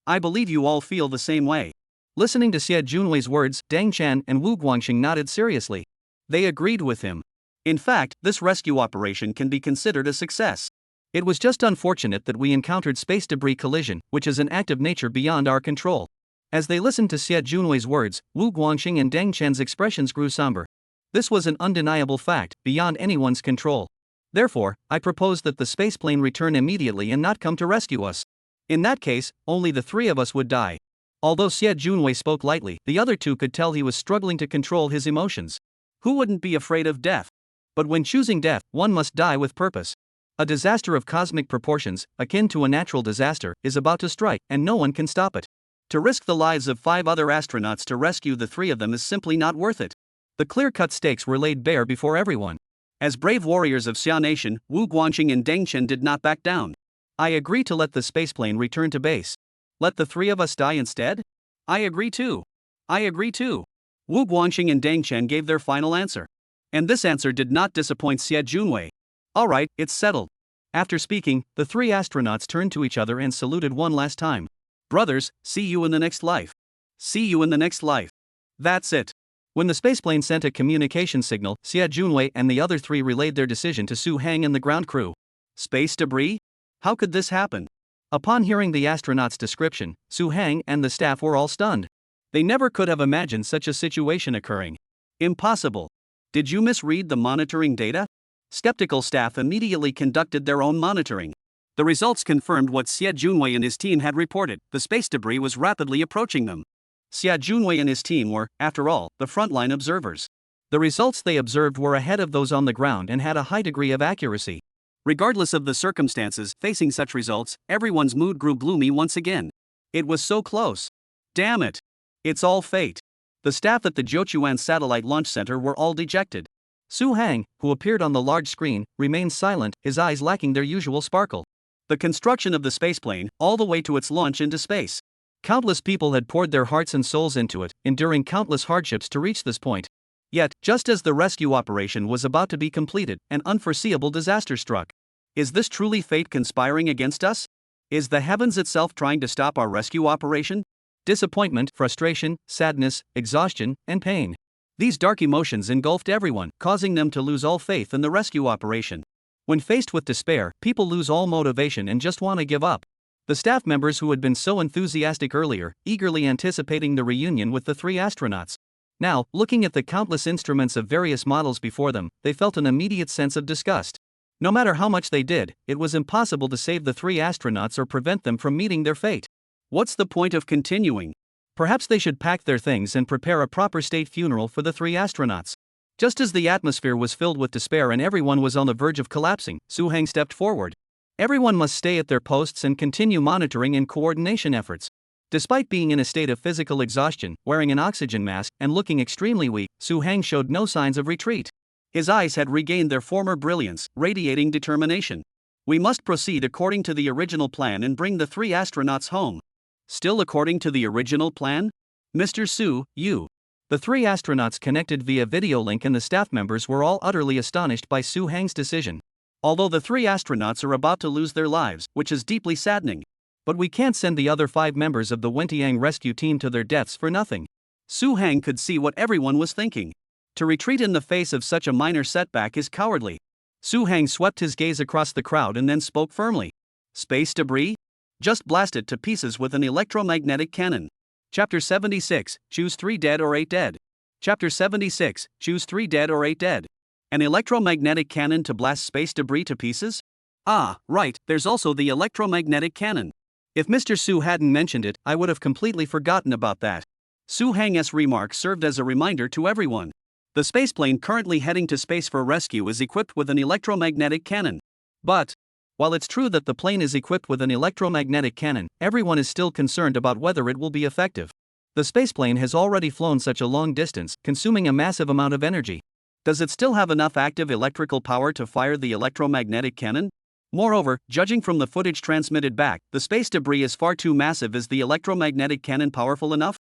I believe you all feel the same way. Listening to Xie Junwei's words, Deng Chen and Wu Guangxing nodded seriously. They agreed with him. In fact, this rescue operation can be considered a success. It was just unfortunate that we encountered space debris collision, which is an act of nature beyond our control. As they listened to Xie Junwei's words, Wu Guangxing and Deng Chen's expressions grew somber. This was an undeniable fact, beyond anyone's control. Therefore, I propose that the spaceplane return immediately and not come to rescue us. In that case, only the 3 of us would die. Although Xie Junwei spoke lightly, the other 2 could tell he was struggling to control his emotions. Who wouldn't be afraid of death? But when choosing death, one must die with purpose. A disaster of cosmic proportions, akin to a natural disaster, is about to strike, and no one can stop it. To risk the lives of 5 other astronauts to rescue the 3 of them is simply not worth it. The clear-cut stakes were laid bare before everyone. As brave warriors of Xia Nation, Wu Guangxing and Deng Chen did not back down. I agree to let the spaceplane return to base. Let the 3 of us die instead? I agree too. I agree too. Wu Guangxing and Deng Chen gave their final answer. And this answer did not disappoint Xie Junwei. Alright, it's settled. After speaking, the 3 astronauts turned to each other and saluted one last time. Brothers, see you in the next life. See you in the next life. That's it. When the spaceplane sent a communication signal, Xie Junwei and the other 3 relayed their decision to Su Hang and the ground crew. Space debris? How could this happen? Upon hearing the astronauts' description, Su Hang and the staff were all stunned. They never could have imagined such a situation occurring. Impossible. Did you misread the monitoring data? Skeptical staff immediately conducted their own monitoring. The results confirmed what Xie Junwei and his team had reported. The space debris was rapidly approaching them. Xie Junwei and his team were, after all, the frontline observers. The results they observed were ahead of those on the ground and had a high degree of accuracy. Regardless of the circumstances facing such results, everyone's mood grew gloomy once again. It was so close. Damn it. It's all fate. The staff at the Jiuquan Satellite Launch Center were all dejected. Su Hang, who appeared on the large screen, remained silent, his eyes lacking their usual sparkle. The construction of the spaceplane, all the way to its launch into space. Countless people had poured their hearts and souls into it, enduring countless hardships to reach this point. Yet, just as the rescue operation was about to be completed, an unforeseeable disaster struck. Is this truly fate conspiring against us? Is the heavens itself trying to stop our rescue operation? Disappointment, frustration, sadness, exhaustion, and pain. These dark emotions engulfed everyone, causing them to lose all faith in the rescue operation. When faced with despair, people lose all motivation and just want to give up. The staff members who had been so enthusiastic earlier, eagerly anticipating the reunion with the 3 astronauts. Now, looking at the countless instruments of various models before them, they felt an immediate sense of disgust. No matter how much they did, it was impossible to save the 3 astronauts or prevent them from meeting their fate. What's the point of continuing? Perhaps they should pack their things and prepare a proper state funeral for the 3 astronauts. Just as the atmosphere was filled with despair and everyone was on the verge of collapsing, Su Hang stepped forward. Everyone must stay at their posts and continue monitoring and coordination efforts. Despite being in a state of physical exhaustion, wearing an oxygen mask, and looking extremely weak, Su Hang showed no signs of retreat. His eyes had regained their former brilliance, radiating determination. We must proceed according to the original plan and bring the 3 astronauts home. Still according to the original plan? Mr. Su, you. The 3 astronauts connected via video link and the staff members were all utterly astonished by Su Hang's decision. Although the 3 astronauts are about to lose their lives, which is deeply saddening. But we can't send the other 5 members of the Wentiang rescue team to their deaths for nothing. Su Hang could see what everyone was thinking. To retreat in the face of such a minor setback is cowardly. Su Hang swept his gaze across the crowd and then spoke firmly. Space debris? Just blast it to pieces with an electromagnetic cannon. Chapter 76, Choose 3 dead or 8 dead. Chapter 76, Choose 3 dead or 8 dead. An electromagnetic cannon to blast space debris to pieces? Ah, right, there's also the electromagnetic cannon. If Mr. Su hadn't mentioned it, I would have completely forgotten about that. Su Hang's remark served as a reminder to everyone. The spaceplane currently heading to space for rescue is equipped with an electromagnetic cannon. But, while it's true that the plane is equipped with an electromagnetic cannon, everyone is still concerned about whether it will be effective. The spaceplane has already flown such a long distance, consuming a massive amount of energy. Does it still have enough active electrical power to fire the electromagnetic cannon? Moreover, judging from the footage transmitted back, the space debris is far too massive. Is the electromagnetic cannon powerful enough?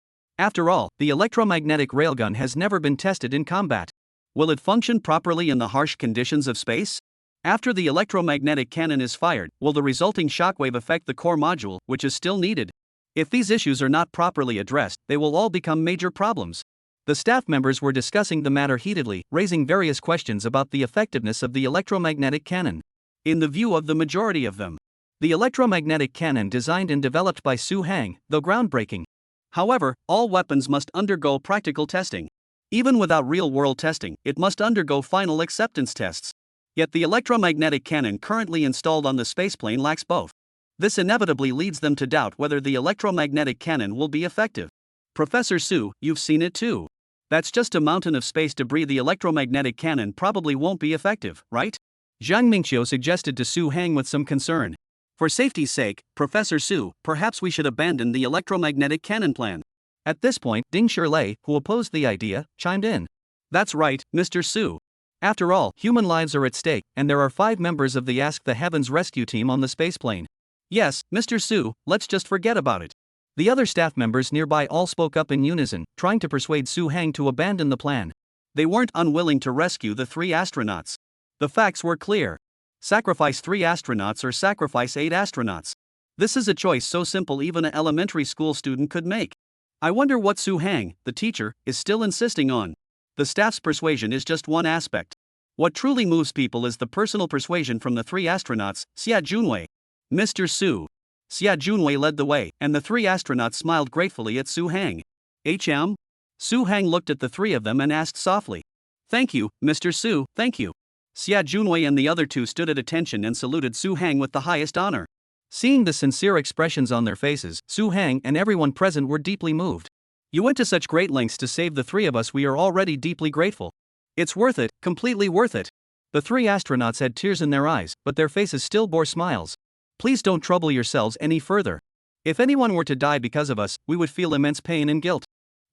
After all, the electromagnetic railgun has never been tested in combat. Will it function properly in the harsh conditions of space? After the electromagnetic cannon is fired, will the resulting shockwave affect the core module, which is still needed? If these issues are not properly addressed, they will all become major problems. The staff members were discussing the matter heatedly, raising various questions about the effectiveness of the electromagnetic cannon. In the view of the majority of them, the electromagnetic cannon designed and developed by Su Hang, though groundbreaking. However, all weapons must undergo practical testing. Even without real-world testing, it must undergo final acceptance tests. Yet the electromagnetic cannon currently installed on the spaceplane lacks both. This inevitably leads them to doubt whether the electromagnetic cannon will be effective. Professor Su, you've seen it too. That's just a mountain of space debris. The electromagnetic cannon probably won't be effective, right? Zhang Mingqiu suggested to Su Hang with some concern. For safety's sake, Professor Su, perhaps we should abandon the electromagnetic cannon plan. At this point, Ding Shirlei, who opposed the idea, chimed in. That's right, Mr. Su. After all, human lives are at stake, and there are 5 members of the Ask the Heavens rescue team on the spaceplane. Yes, Mr. Su, let's just forget about it. The other staff members nearby all spoke up in unison, trying to persuade Su Hang to abandon the plan. They weren't unwilling to rescue the 3 astronauts. The facts were clear. Sacrifice 3 astronauts or sacrifice 8 astronauts. This is a choice so simple even an elementary school student could make. I wonder what Su Hang, the teacher, is still insisting on. The staff's persuasion is just one aspect. What truly moves people is the personal persuasion from the 3 astronauts, Xia Junwei. Mr. Su. Xia Junwei led the way, and the 3 astronauts smiled gratefully at Su Hang. HM? Su Hang looked at the 3 of them and asked softly. Thank you, Mr. Su, thank you. Xia Junwei and the other 2 stood at attention and saluted Su Hang with the highest honor. Seeing the sincere expressions on their faces, Su Hang and everyone present were deeply moved. You went to such great lengths to save the 3 of us. We are already deeply grateful. It's worth it, completely worth it. The 3 astronauts had tears in their eyes, but their faces still bore smiles. Please don't trouble yourselves any further. If anyone were to die because of us, we would feel immense pain and guilt.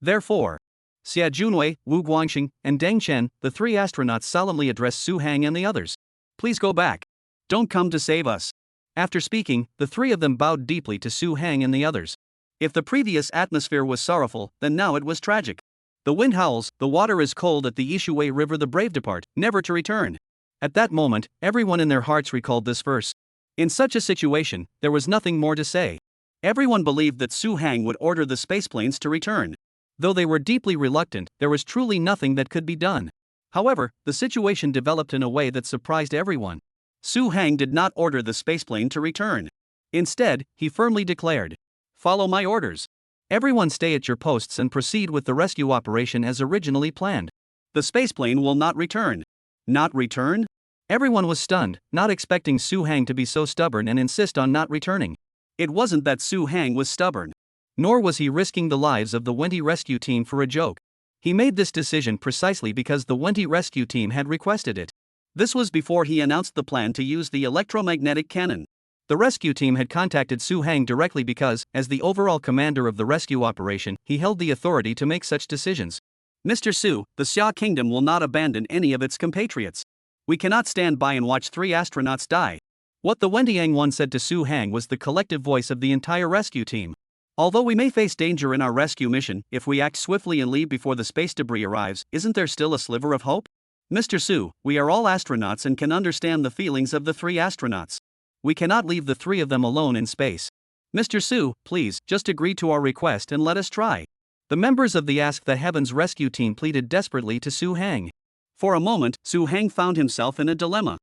Therefore, Xia Junwei, Wu Guangxing, and Deng Chen, the 3 astronauts solemnly addressed Su Hang and the others. Please go back. Don't come to save us. After speaking, the 3 of them bowed deeply to Su Hang and the others. If the previous atmosphere was sorrowful, then now it was tragic. The wind howls, the water is cold at the Ishuwei River. The brave depart, never to return. At that moment, everyone in their hearts recalled this verse. In such a situation, there was nothing more to say. Everyone believed that Su Hang would order the spaceplanes to return. Though they were deeply reluctant, there was truly nothing that could be done. However, the situation developed in a way that surprised everyone. Su Hang did not order the spaceplane to return. Instead, he firmly declared, "Follow my orders. Everyone stay at your posts and proceed with the rescue operation as originally planned. The spaceplane will not return." Not return? Everyone was stunned, not expecting Su Hang to be so stubborn and insist on not returning. It wasn't that Su Hang was stubborn. Nor was he risking the lives of the Wenti rescue team for a joke. He made this decision precisely because the Wenti rescue team had requested it. This was before he announced the plan to use the electromagnetic cannon. The rescue team had contacted Su Hang directly because, as the overall commander of the rescue operation, he held the authority to make such decisions. Mr. Su, the Xia Kingdom will not abandon any of its compatriots. We cannot stand by and watch 3 astronauts die. What the Wentiang One said to Su Hang was the collective voice of the entire rescue team. Although we may face danger in our rescue mission, if we act swiftly and leave before the space debris arrives, isn't there still a sliver of hope? Mr. Su, we are all astronauts and can understand the feelings of the 3 astronauts. We cannot leave the 3 of them alone in space. Mr. Su, please, just agree to our request and let us try. The members of the Ask the Heavens rescue team pleaded desperately to Su Hang. For a moment, Su Hang found himself in a dilemma.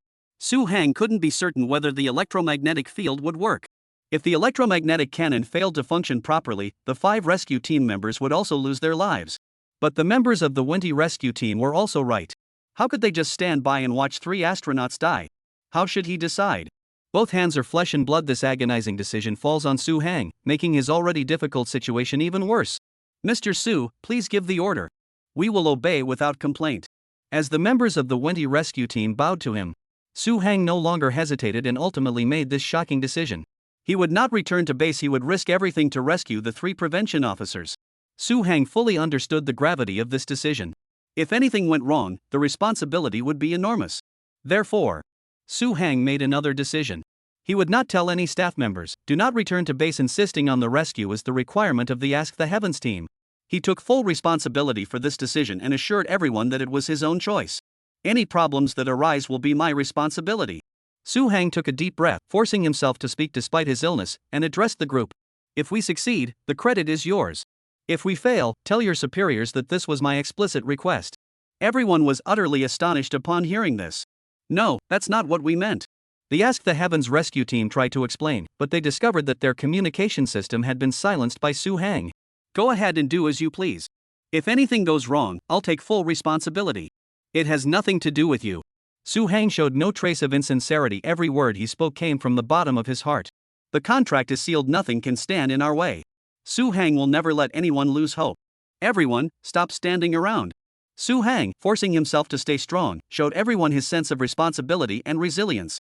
Su Hang couldn't be certain whether the electromagnetic field would work. If the electromagnetic cannon failed to function properly, the 5 rescue team members would also lose their lives. But the members of the Winty rescue team were also right. How could they just stand by and watch 3 astronauts die? How should he decide? Both hands are flesh and blood. This agonizing decision falls on Su Hang, making his already difficult situation even worse. Mr. Su, please give the order. We will obey without complaint. As the members of the Winty rescue team bowed to him, Su Hang no longer hesitated and ultimately made this shocking decision. He would not return to base. He would risk everything to rescue the 3 prevention officers. Su Hang fully understood the gravity of this decision. If anything went wrong, the responsibility would be enormous. Therefore, Su Hang made another decision. He would not tell any staff members. Do not return to base. Insisting on the rescue is the requirement of the Ask the Heavens team. He took full responsibility for this decision and assured everyone that it was his own choice. Any problems that arise will be my responsibility. Su Hang took a deep breath, forcing himself to speak despite his illness, and addressed the group. If we succeed, the credit is yours. If we fail, tell your superiors that this was my explicit request. Everyone was utterly astonished upon hearing this. No, that's not what we meant. The Ask the Heavens rescue team tried to explain, but they discovered that their communication system had been silenced by Su Hang. Go ahead and do as you please. If anything goes wrong, I'll take full responsibility. It has nothing to do with you. Su Hang showed no trace of insincerity. Every word he spoke came from the bottom of his heart. The contract is sealed. Nothing can stand in our way. Su Hang will never let anyone lose hope. Everyone, stop standing around. Su Hang, forcing himself to stay strong, showed everyone his sense of responsibility and resilience.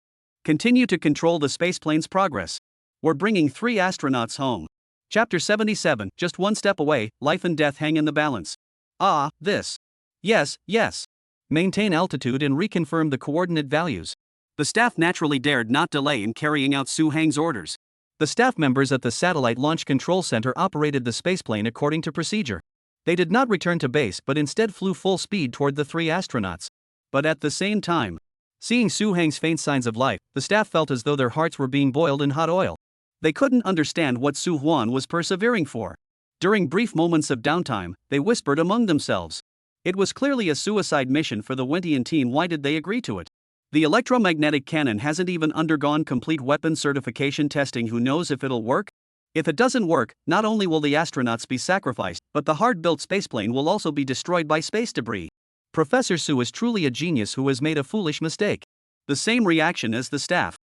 Continue to control the spaceplane's progress. We're bringing 3 astronauts home. Chapter 77, just one step away, life and death hang in the balance. Ah, this. Yes, yes. Maintain altitude and reconfirm the coordinate values. The staff naturally dared not delay in carrying out Su Hang's orders. The staff members at the Satellite Launch Control Center operated the spaceplane according to procedure. They did not return to base but instead flew full speed toward the 3 astronauts. But at the same time, seeing Su Hang's faint signs of life, the staff felt as though their hearts were being boiled in hot oil. They couldn't understand what Su Huan was persevering for. During brief moments of downtime, they whispered among themselves. It was clearly a suicide mission for the Wintian team. Why did they agree to it? The electromagnetic cannon hasn't even undergone complete weapon certification testing. Who knows if it'll work? If it doesn't work, not only will the astronauts be sacrificed, but the hard-built spaceplane will also be destroyed by space debris. Professor Su is truly a genius who has made a foolish mistake. The same reaction as the staff.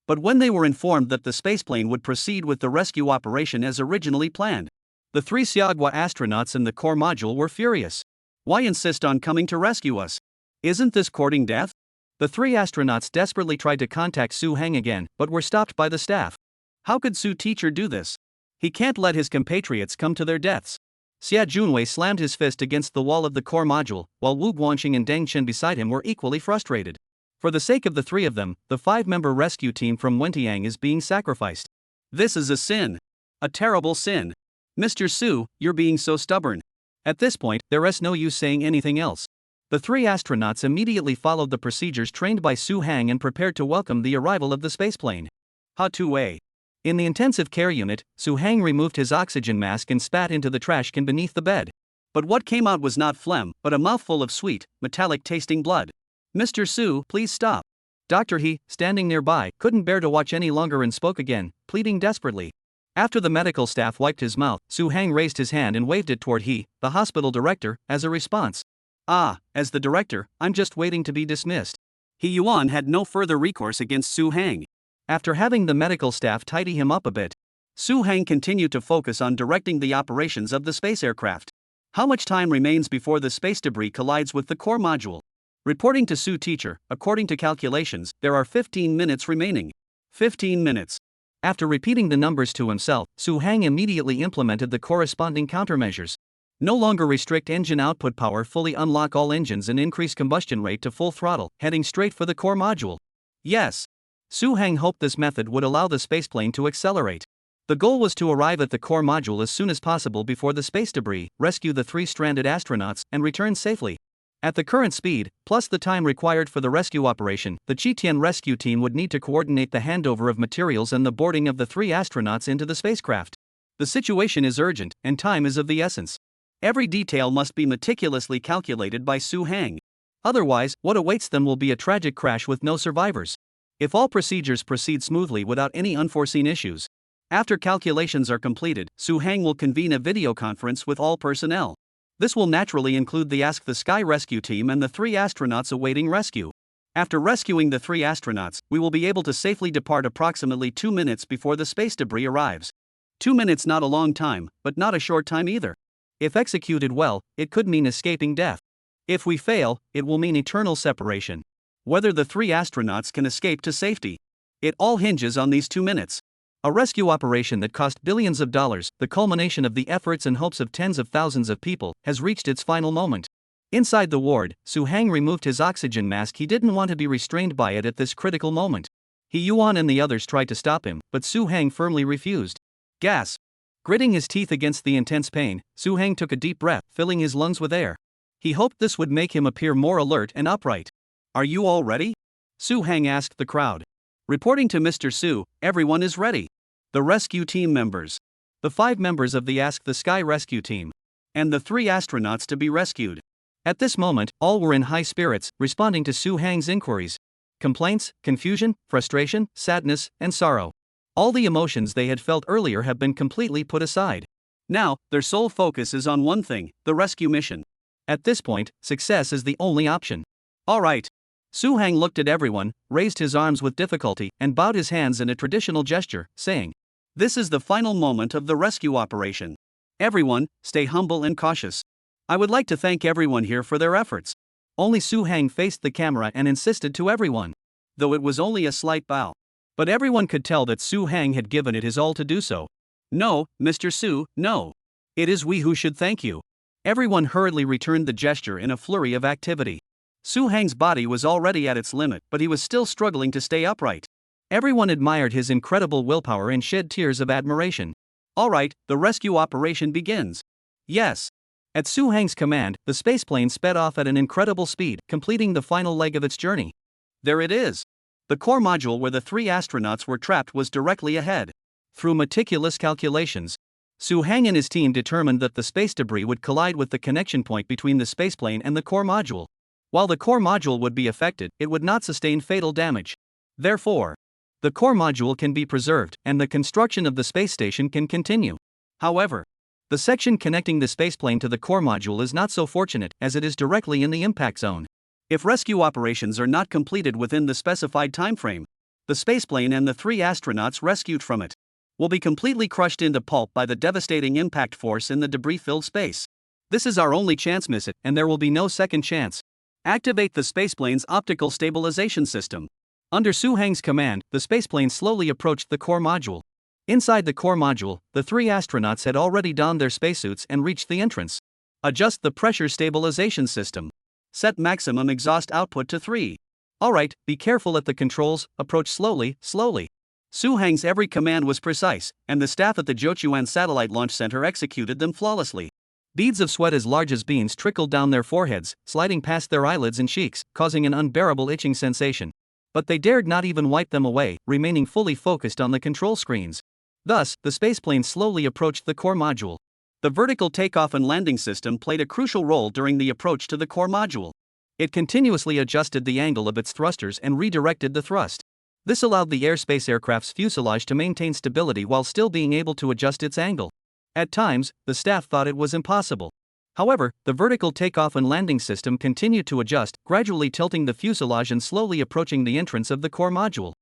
But when they were informed that the spaceplane would proceed with the rescue operation as originally planned, the 3 Xiaogua astronauts in the core module were furious. Why insist on coming to rescue us? Isn't this courting death? The 3 astronauts desperately tried to contact Su Hang again, but were stopped by the staff. How could Su teacher do this? He can't let his compatriots come to their deaths. Xia Junwei slammed his fist against the wall of the core module, while Wu Guangxing and Deng Chen beside him were equally frustrated. For the sake of the 3 of them, the 5-member rescue team from Wentiang is being sacrificed. This is a sin. A terrible sin. Mr. Su, you're being so stubborn. At this point, there is no use saying anything else. The 3 astronauts immediately followed the procedures trained by Su Hang and prepared to welcome the arrival of the spaceplane. Ha-Tu-Wei. In the intensive care unit, Su Hang removed his oxygen mask and spat into the trash can beneath the bed. But what came out was not phlegm, but a mouthful of sweet, metallic-tasting blood. Mr. Su, please stop. Dr. He, standing nearby, couldn't bear to watch any longer and spoke again, pleading desperately. After the medical staff wiped his mouth, Su Hang raised his hand and waved it toward He, the hospital director, as a response. Ah, as the director, I'm just waiting to be dismissed. He Yuan had no further recourse against Su Hang. After having the medical staff tidy him up a bit, Su Hang continued to focus on directing the operations of the space aircraft. How much time remains before the space debris collides with the core module? Reporting to Su teacher, according to calculations, there are 15 minutes remaining. 15 minutes. After repeating the numbers to himself, Su Hang immediately implemented the corresponding countermeasures. No longer restrict engine output power, fully unlock all engines and increase combustion rate to full throttle, heading straight for the core module. Yes. Su Hang hoped this method would allow the spaceplane to accelerate. The goal was to arrive at the core module as soon as possible before the space debris, rescue the 3 stranded astronauts, and return safely. At the current speed, plus the time required for the rescue operation, the Qitian rescue team would need to coordinate the handover of materials and the boarding of the 3 astronauts into the spacecraft. The situation is urgent, and time is of the essence. Every detail must be meticulously calculated by Su Hang. Otherwise, what awaits them will be a tragic crash with no survivors. If all procedures proceed smoothly without any unforeseen issues, after calculations are completed, Su-hang will convene a video conference with all personnel. This will naturally include the Ask the Sky rescue team and the 3 astronauts awaiting rescue. After rescuing the 3 astronauts, we will be able to safely depart approximately 2 minutes before the space debris arrives. 2 minutes, not a long time, but not a short time either. If executed well, it could mean escaping death. If we fail, it will mean eternal separation. Whether the 3 astronauts can escape to safety, it all hinges on these 2 minutes. A rescue operation that cost billions of dollars, the culmination of the efforts and hopes of tens of thousands of people, has reached its final moment. Inside the ward, Su-hang removed his oxygen mask. He didn't want to be restrained by it at this critical moment. Yuan and the others tried to stop him, but Su-hang firmly refused. Gas. Gritting his teeth against the intense pain, Su-hang took a deep breath, filling his lungs with air. He hoped this would make him appear more alert and upright. Are you all ready? Su-hang asked the crowd. Reporting to Mr. Su, everyone is ready. The rescue team members, the 5 members of the Ask the Sky rescue team, and the 3 astronauts to be rescued. At this moment, all were in high spirits, responding to Su-hang's inquiries. Complaints, confusion, frustration, sadness, and sorrow. All the emotions they had felt earlier have been completely put aside. Now, their sole focus is on one thing, the rescue mission. At this point, success is the only option. All right. Su-hang looked at everyone, raised his arms with difficulty, and bowed his hands in a traditional gesture, saying, "This is the final moment of the rescue operation. Everyone, stay humble and cautious. I would like to thank everyone here for their efforts." Only Su-hang faced the camera and insisted to everyone, though it was only a slight bow. But everyone could tell that Su-hang had given it his all to do so. "No, Mr. Su, no. It is we who should thank you." Everyone hurriedly returned the gesture in a flurry of activity. Su-hang's body was already at its limit, but he was still struggling to stay upright. Everyone admired his incredible willpower and shed tears of admiration. All right, the rescue operation begins. Yes. At Su-hang's command, the spaceplane sped off at an incredible speed, completing the final leg of its journey. There it is. The core module where the 3 astronauts were trapped was directly ahead. Through meticulous calculations, Su-hang and his team determined that the space debris would collide with the connection point between the spaceplane and the core module. While the core module would be affected, it would not sustain fatal damage. Therefore, the core module can be preserved, and the construction of the space station can continue. However, the section connecting the spaceplane to the core module is not so fortunate, as it is directly in the impact zone. If rescue operations are not completed within the specified timeframe, the spaceplane and the 3 astronauts rescued from it will be completely crushed into pulp by the devastating impact force in the debris-filled space. This is our only chance, miss it, and there will be no second chance. Activate the spaceplane's optical stabilization system. Under Su-hang's command, the spaceplane slowly approached the core module. Inside the core module, the 3 astronauts had already donned their spacesuits and reached the entrance. Adjust the pressure stabilization system. Set maximum exhaust output to 3. Alright, be careful at the controls, approach slowly, slowly. Su-hang's every command was precise, and the staff at the Jochuan Satellite Launch Center executed them flawlessly. Beads of sweat as large as beans trickled down their foreheads, sliding past their eyelids and cheeks, causing an unbearable itching sensation. But they dared not even wipe them away, remaining fully focused on the control screens. Thus, the spaceplane slowly approached the core module. The vertical takeoff and landing system played a crucial role during the approach to the core module. It continuously adjusted the angle of its thrusters and redirected the thrust. This allowed the airspace aircraft's fuselage to maintain stability while still being able to adjust its angle. At times, the staff thought it was impossible. However, the vertical takeoff and landing system continued to adjust, gradually tilting the fuselage and slowly approaching the entrance of the core module.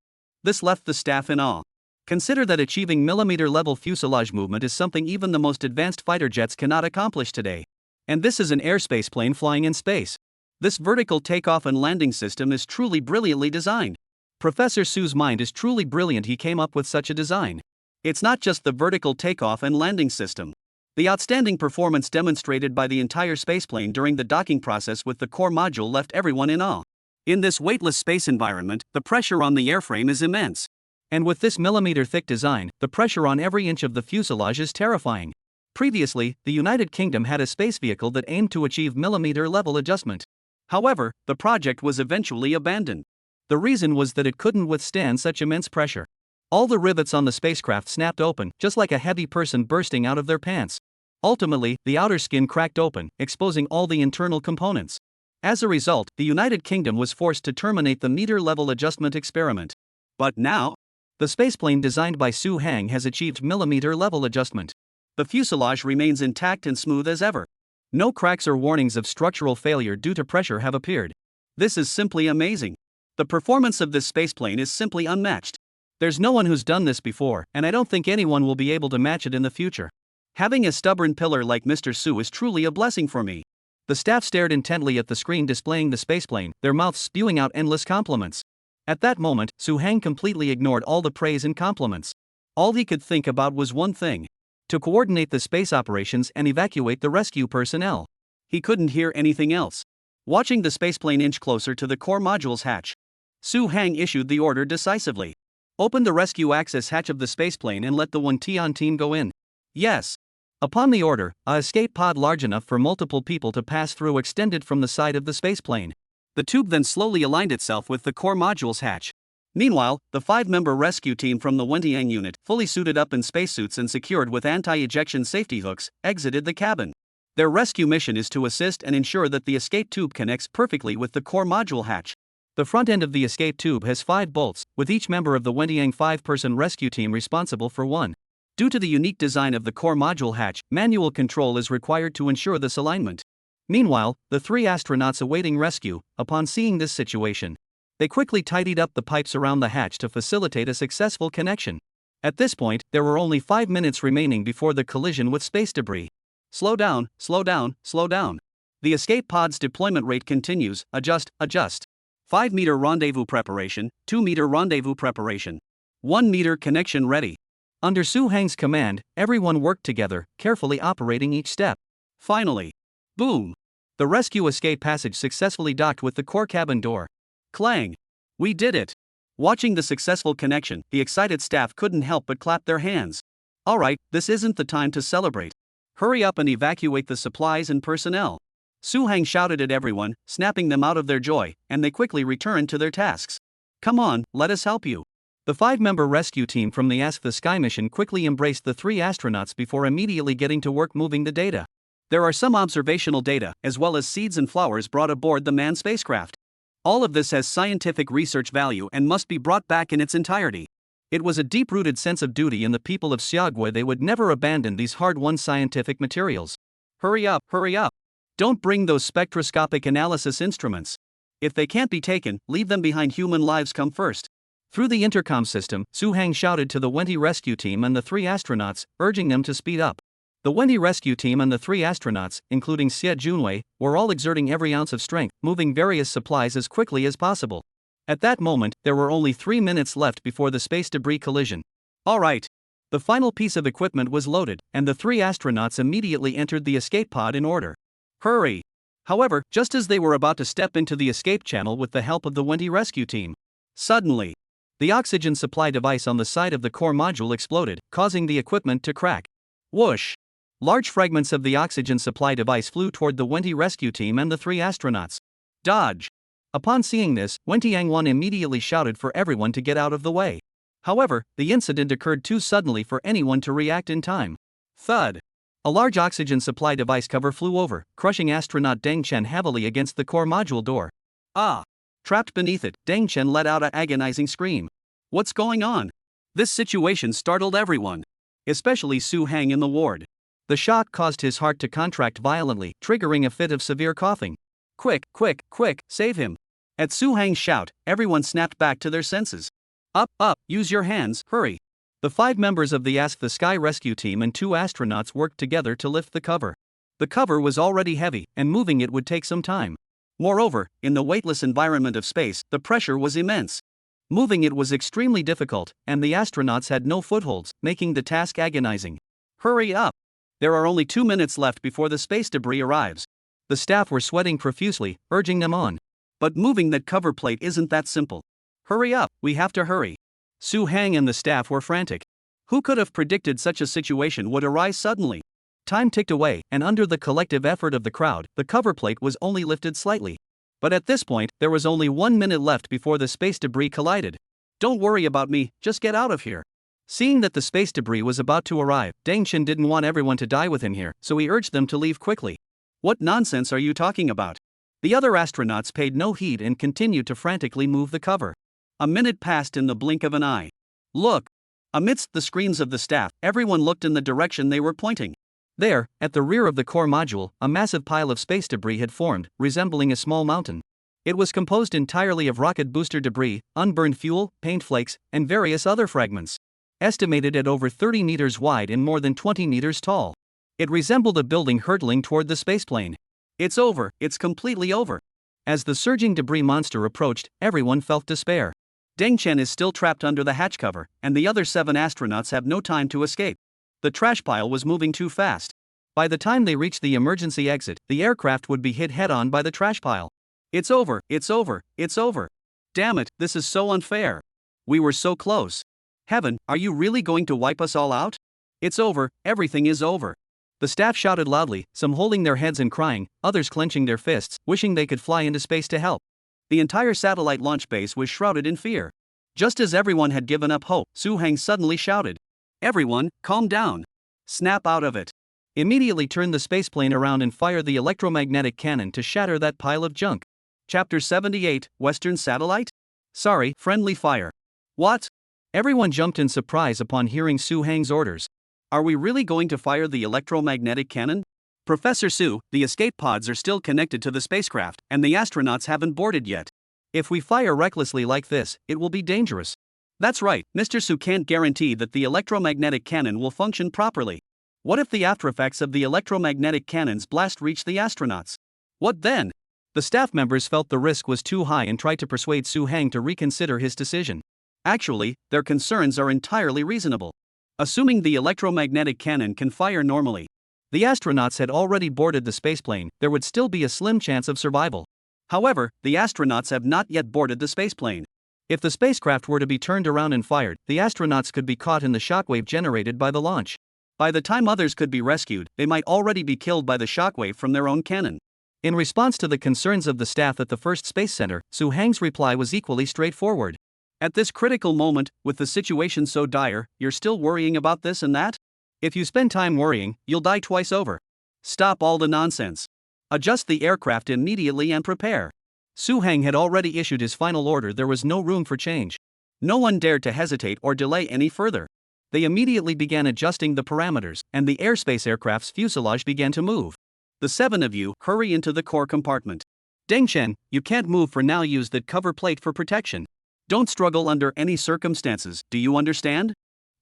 This left the staff in awe. Consider that achieving millimeter-level fuselage movement is something even the most advanced fighter jets cannot accomplish today. And this is an airspace plane flying in space. This vertical takeoff and landing system is truly brilliantly designed. Professor Su's mind is truly brilliant. He came up with such a design. It's not just the vertical takeoff and landing system. The outstanding performance demonstrated by the entire spaceplane during the docking process with the core module left everyone in awe. In this weightless space environment, the pressure on the airframe is immense. And with this millimeter-thick design, the pressure on every inch of the fuselage is terrifying. Previously, the United Kingdom had a space vehicle that aimed to achieve millimeter-level adjustment. However, the project was eventually abandoned. The reason was that it couldn't withstand such immense pressure. All the rivets on the spacecraft snapped open, just like a heavy person bursting out of their pants. Ultimately, the outer skin cracked open, exposing all the internal components. As a result, the United Kingdom was forced to terminate the meter-level adjustment experiment. But now, The spaceplane designed by Su Hang has achieved millimeter level adjustment. the fuselage remains intact and smooth as ever. No cracks or warnings of structural failure due to pressure have appeared. This is simply amazing. The performance of this spaceplane is simply unmatched. There's no one who's done this before, and I don't think anyone will be able to match it in the future. Having a stubborn pillar like Mr. Su is truly a blessing for me. The staff stared intently at the screen displaying the spaceplane, their mouths spewing out endless compliments. At that moment, Su Hang completely ignored all the praise and compliments. All he could think about was one thing: to coordinate the space operations and evacuate the rescue personnel. he couldn't hear anything else. Watching the spaceplane inch closer to the core module's hatch, Su Hang issued the order decisively. Open the rescue access hatch of the spaceplane and let the 1Tion team go in. Yes. Upon the order, a escape pod large enough for multiple people to pass through extended from the side of the spaceplane. The tube then slowly aligned itself with the core module's hatch. Meanwhile, the 5-member rescue team from the Wentiang unit, fully suited up in spacesuits and secured with anti-ejection safety hooks, exited the cabin. Their rescue mission is to assist and ensure that the escape tube connects perfectly with the core module hatch. The front end of the escape tube has 5 bolts, with each member of the Wentiang 5-person rescue team responsible for one. Due to the unique design of the core module hatch, manual control is required to ensure this alignment. Meanwhile, the 3 astronauts awaiting rescue, upon seeing this situation, they quickly tidied up the pipes around the hatch to facilitate a successful connection. At this point, there were only 5 minutes remaining before the collision with space debris. Slow down, slow down, slow down. The escape pod's deployment rate continues. Adjust, adjust. 5-meter rendezvous preparation, 2-meter rendezvous preparation. 1-meter connection ready. Under Su Hang's command, everyone worked together, carefully operating each step. Finally, boom! The rescue escape passage successfully docked with the core cabin door. Clang! We did it! Watching the successful connection, the excited staff couldn't help but clap their hands. Alright, this isn't the time to celebrate. Hurry up and evacuate the supplies and personnel. Su Hang shouted at everyone, snapping them out of their joy, and they quickly returned to their tasks. Come on, let us help you. The 5-member rescue team from the Ask the Sky mission quickly embraced the 3 astronauts before immediately getting to work moving the data. There are some observational data, as well as seeds and flowers brought aboard the manned spacecraft. All of this has scientific research value and must be brought back in its entirety. It was a deep-rooted sense of duty in the people of Xiaogui. They would never abandon these hard-won scientific materials. Hurry up, hurry up. Don't bring those spectroscopic analysis instruments. If they can't be taken, leave them behind. Human lives come first. Through the intercom system, Su Hang shouted to the Wenti rescue team and the 3 astronauts, urging them to speed up. The Wenti rescue team and the 3 astronauts, including Xie Junwei, were all exerting every ounce of strength, moving various supplies as quickly as possible. At that moment, there were only 3 minutes left before the space debris collision. All right. The final piece of equipment was loaded, and the 3 astronauts immediately entered the escape pod in order. Hurry! However, just as they were about to step into the escape channel with the help of the Wenti rescue team, suddenly, the oxygen supply device on the side of the core module exploded, causing the equipment to crack. Whoosh! Large fragments of the oxygen supply device flew toward the Wenti rescue team and the 3 astronauts. Dodge! Upon seeing this, Wentiang 1 immediately shouted for everyone to get out of the way. However, the incident occurred too suddenly for anyone to react in time. Thud! A large oxygen supply device cover flew over, crushing astronaut Deng Chen heavily against the core module door. Ah! Trapped beneath it, Deng Chen let out an agonizing scream. What's going on? This situation startled everyone, especially Su Hang in the ward. The shock caused his heart to contract violently, triggering a fit of severe coughing. Quick, quick, quick, save him! At Su Hang's shout, everyone snapped back to their senses. Up, up, use your hands, hurry! The 5 members of the Ask the Sky rescue team and 2 astronauts worked together to lift the cover. The cover was already heavy, and moving it would take some time. Moreover, in the weightless environment of space, the pressure was immense. Moving it was extremely difficult, and the astronauts had no footholds, making the task agonizing. Hurry up! There are only 2 minutes left before the space debris arrives. The staff were sweating profusely, urging them on. But moving that cover plate isn't that simple. Hurry up, we have to hurry. Su Hang and the staff were frantic. Who could have predicted such a situation would arise suddenly? Time ticked away, and under the collective effort of the crowd, the cover plate was only lifted slightly. But at this point, there was only 1 minute left before the space debris collided. Don't worry about me, just get out of here. Seeing that the space debris was about to arrive, Deng Chen didn't want everyone to die within here, so he urged them to leave quickly. What nonsense are you talking about? The other astronauts paid no heed and continued to frantically move the cover. A minute passed in the blink of an eye. Look! Amidst the screams of the staff, everyone looked in the direction they were pointing. There, at the rear of the core module, a massive pile of space debris had formed, resembling a small mountain. It was composed entirely of rocket booster debris, unburned fuel, paint flakes, and various other fragments. Estimated at over 30 meters wide and more than 20 meters tall. It resembled a building hurtling toward the spaceplane. It's over, it's completely over. As the surging debris monster approached, everyone felt despair. Deng Chen is still trapped under the hatch cover, and the other 7 astronauts have no time to escape. The trash pile was moving too fast. By the time they reached the emergency exit, the aircraft would be hit head-on by the trash pile. It's over, it's over, it's over. Damn it, this is so unfair. We were so close. Heaven, are you really going to wipe us all out? It's over, everything is over. The staff shouted loudly, some holding their heads and crying, others clenching their fists, wishing they could fly into space to help. The entire satellite launch base was shrouded in fear. Just as everyone had given up hope, Su Hang suddenly shouted, "Everyone, calm down. Snap out of it. Immediately turn the spaceplane around and fire the electromagnetic cannon to shatter that pile of junk." Chapter 78, Western Satellite? Sorry, Friendly fire. What? Everyone jumped in surprise upon hearing Su Hang's orders. Are we really going to fire the electromagnetic cannon? Professor Su, the escape pods are still connected to the spacecraft, and the astronauts haven't boarded yet. If we fire recklessly like this, it will be dangerous. That's right, Mr. Su can't guarantee that the electromagnetic cannon will function properly. What if the aftereffects of the electromagnetic cannon's blast reach the astronauts? What then? The staff members felt the risk was too high and tried to persuade Su Hang to reconsider his decision. Actually, their concerns are entirely reasonable. Assuming the electromagnetic cannon can fire normally, the astronauts had already boarded the spaceplane, there would still be a slim chance of survival. However, the astronauts have not yet boarded the spaceplane. If the spacecraft were to be turned around and fired, the astronauts could be caught in the shockwave generated by the launch. By the time others could be rescued, they might already be killed by the shockwave from their own cannon. In response to the concerns of the staff at the first space center, Su Hang's reply was equally straightforward. At this critical moment, with the situation so dire, you're still worrying about this and that? If you spend time worrying, you'll die twice over. Stop all the nonsense. Adjust the aircraft immediately and prepare. Su Hang had already issued his final order, there was no room for change. No one dared to hesitate or delay any further. They immediately began adjusting the parameters, and the airspace aircraft's fuselage began to move. The 7 of you, hurry into the core compartment. Deng Chen, you can't move for now, use that cover plate for protection. Don't struggle under any circumstances, do you understand?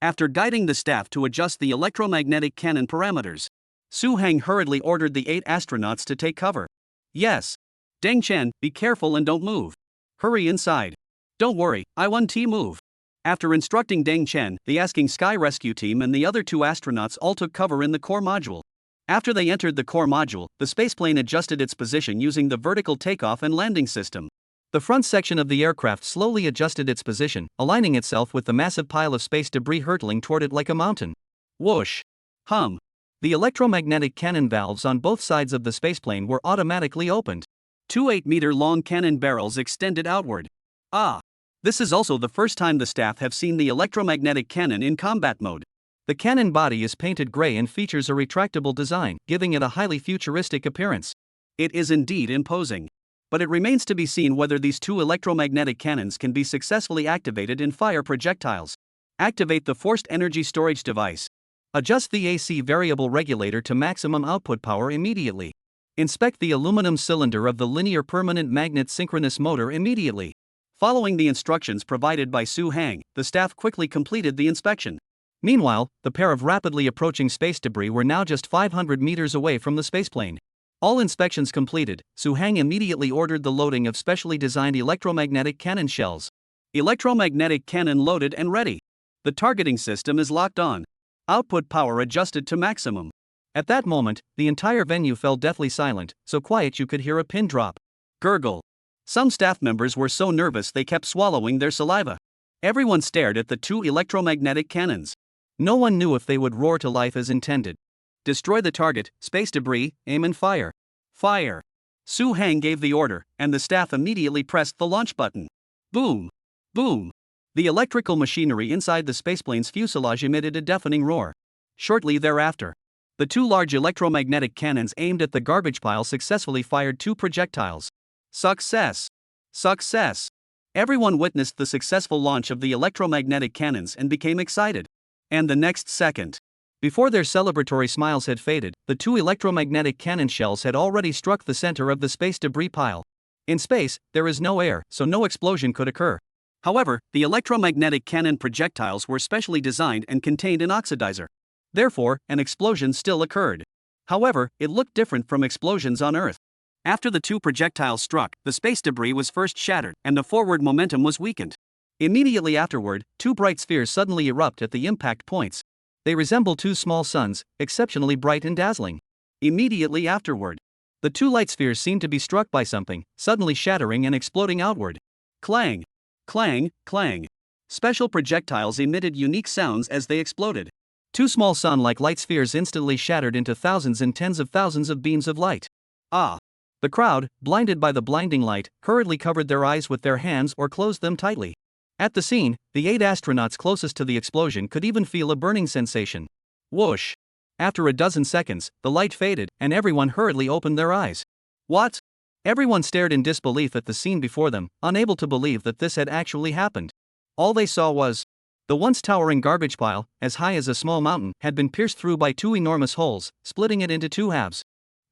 After guiding the staff to adjust the electromagnetic cannon parameters, Su Hang hurriedly ordered the 8 astronauts to take cover. Yes. Deng Chen, be careful and don't move. Hurry inside. Don't worry, I-1T move. After instructing Deng Chen, the Asking Sky Rescue Team and the other 2 astronauts all took cover in the core module. After they entered the core module, the spaceplane adjusted its position using the vertical takeoff and landing system. The front section of the aircraft slowly adjusted its position, aligning itself with the massive pile of space debris hurtling toward it like a mountain. Whoosh! Hum! The electromagnetic cannon valves on both sides of the spaceplane were automatically opened. 2 8-meter-long cannon barrels extended outward. Ah! This is also the first time the staff have seen the electromagnetic cannon in combat mode. The cannon body is painted gray and features a retractable design, giving it a highly futuristic appearance. It is indeed imposing. But it remains to be seen whether these 2 electromagnetic cannons can be successfully activated and fire projectiles. Activate the forced energy storage device. Adjust the AC variable regulator to maximum output power immediately. Inspect the aluminum cylinder of the linear permanent magnet synchronous motor immediately. Following the instructions provided by Su Hang, the staff quickly completed the inspection. Meanwhile, the pair of rapidly approaching space debris were now just 500 meters away from the spaceplane. All inspections completed, Su Hang immediately ordered the loading of specially designed electromagnetic cannon shells. Electromagnetic cannon loaded and ready. The targeting system is locked on. Output power adjusted to maximum. At that moment, the entire venue fell deathly silent, so quiet you could hear a pin drop. Gurgle. Some staff members were so nervous they kept swallowing their saliva. Everyone stared at the 2 electromagnetic cannons. No one knew if they would roar to life as intended. Destroy the target, space debris, aim and fire. Fire. Su Hang gave the order, and the staff immediately pressed the launch button. Boom! Boom! The electrical machinery inside the spaceplane's fuselage emitted a deafening roar. Shortly thereafter, the 2 large electromagnetic cannons aimed at the garbage pile successfully fired 2 projectiles. Success! Success! Everyone witnessed the successful launch of the electromagnetic cannons and became excited. And the next second, before their celebratory smiles had faded, the two electromagnetic cannon shells had already struck the center of the space debris pile. In space, there is no air, so no explosion could occur. However, the electromagnetic cannon projectiles were specially designed and contained an oxidizer. Therefore, an explosion still occurred. However, it looked different from explosions on Earth. After the two projectiles struck, the space debris was first shattered, and the forward momentum was weakened. Immediately afterward, two bright spheres suddenly erupt at the impact points. They resemble two small suns, exceptionally bright and dazzling. Immediately afterward, the two light spheres seem to be struck by something, suddenly shattering and exploding outward. Clang! Clang! Clang! Special projectiles emitted unique sounds as they exploded. Two small sun-like light spheres instantly shattered into thousands and tens of thousands of beams of light. Ah! The crowd, blinded by the blinding light, hurriedly covered their eyes with their hands or closed them tightly. At the scene, the 8 astronauts closest to the explosion could even feel a burning sensation. Whoosh! After a dozen seconds, the light faded, and everyone hurriedly opened their eyes. What? Everyone stared in disbelief at the scene before them, unable to believe that this had actually happened. All they saw was the once towering garbage pile, as high as a small mountain, had been pierced through by two enormous holes, splitting it into two halves.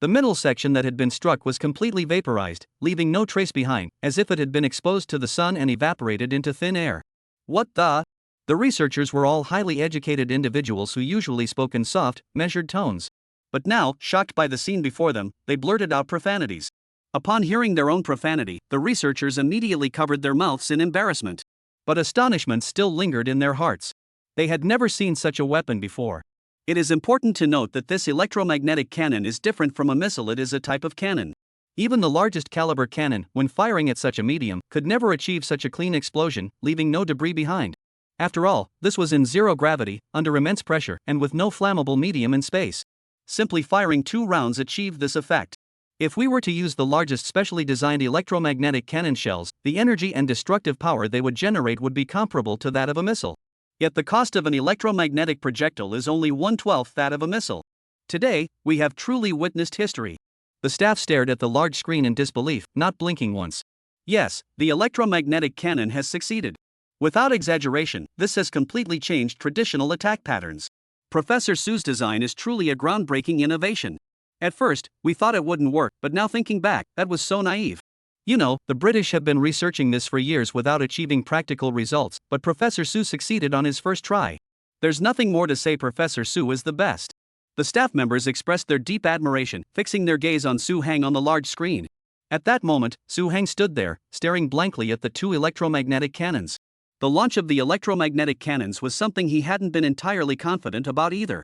The middle section that had been struck was completely vaporized, leaving no trace behind, as if it had been exposed to the sun and evaporated into thin air. What the? The researchers were all highly educated individuals who usually spoke in soft, measured tones. But now, shocked by the scene before them, they blurted out profanities. Upon hearing their own profanity, the researchers immediately covered their mouths in embarrassment. But astonishment still lingered in their hearts. They had never seen such a weapon before. It is important to note that this electromagnetic cannon is different from a missile. It is a type of cannon. Even the largest caliber cannon, when firing at such a medium, could never achieve such a clean explosion, leaving no debris behind. After all, this was in zero gravity, under immense pressure, and with no flammable medium in space. Simply firing 2 rounds achieved this effect. If we were to use the largest specially designed electromagnetic cannon shells, the energy and destructive power they would generate would be comparable to that of a missile. Yet the cost of an electromagnetic projectile is only 1/12 that of a missile. Today, we have truly witnessed history. The staff stared at the large screen in disbelief, not blinking once. Yes, the electromagnetic cannon has succeeded. Without exaggeration, this has completely changed traditional attack patterns. Professor Su's design is truly a groundbreaking innovation. At first, we thought it wouldn't work, but now thinking back, that was so naive. You know, the British have been researching this for years without achieving practical results, but Professor Su succeeded on his first try. There's nothing more to say. Professor Su is the best. The staff members expressed their deep admiration, fixing their gaze on Su Hang on the large screen. At that moment, Su Hang stood there, staring blankly at the two electromagnetic cannons. The launch of the electromagnetic cannons was something he hadn't been entirely confident about either.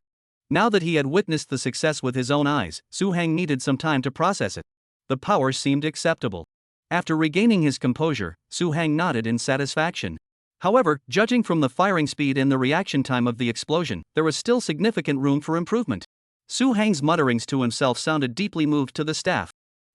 Now that he had witnessed the success with his own eyes, Su Hang needed some time to process it. The power seemed acceptable. After regaining his composure, Su Hang nodded in satisfaction. However, judging from the firing speed and the reaction time of the explosion, there was still significant room for improvement. Su Hang's mutterings to himself sounded deeply moved to the staff.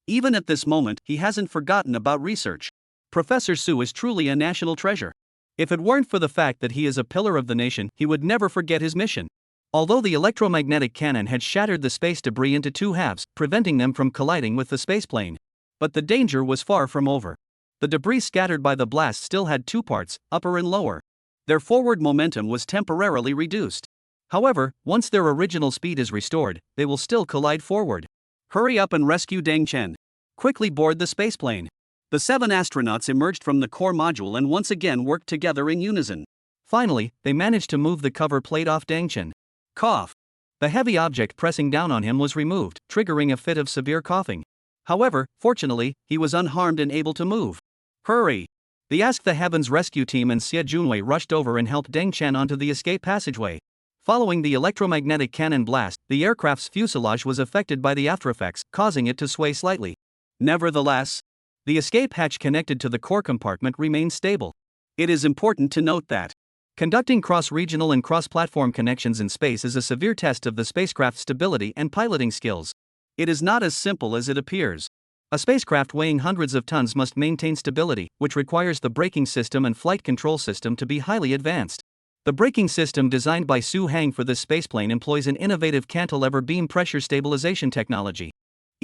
Even at this moment, he hasn't forgotten about research. Professor Su is truly a national treasure. If it weren't for the fact that he is a pillar of the nation, he would never forget his mission. Although the electromagnetic cannon had shattered the space debris into two halves, preventing them from colliding with the spaceplane. But the danger was far from over. The debris scattered by the blast still had two parts, upper and lower. Their forward momentum was temporarily reduced. However, once their original speed is restored, they will still collide forward. Hurry up and rescue Deng Chen. Quickly board the spaceplane. The 7 astronauts emerged from the core module and once again worked together in unison. Finally, they managed to move the cover plate off Deng Chen. Cough. The heavy object pressing down on him was removed, triggering a fit of severe coughing. However, fortunately, he was unharmed and able to move. Hurry! The Ask the Heavens rescue team and Xie Junwei rushed over and helped Deng Chen onto the escape passageway. Following the electromagnetic cannon blast, the aircraft's fuselage was affected by the aftereffects, causing it to sway slightly. Nevertheless, the escape hatch connected to the core compartment remained stable. It is important to note that conducting cross-regional and cross-platform connections in space is a severe test of the spacecraft's stability and piloting skills. It is not as simple as it appears. A spacecraft weighing hundreds of tons must maintain stability, which requires the braking system and flight control system to be highly advanced. The braking system designed by Su Hang for this spaceplane employs an innovative cantilever beam pressure stabilization technology.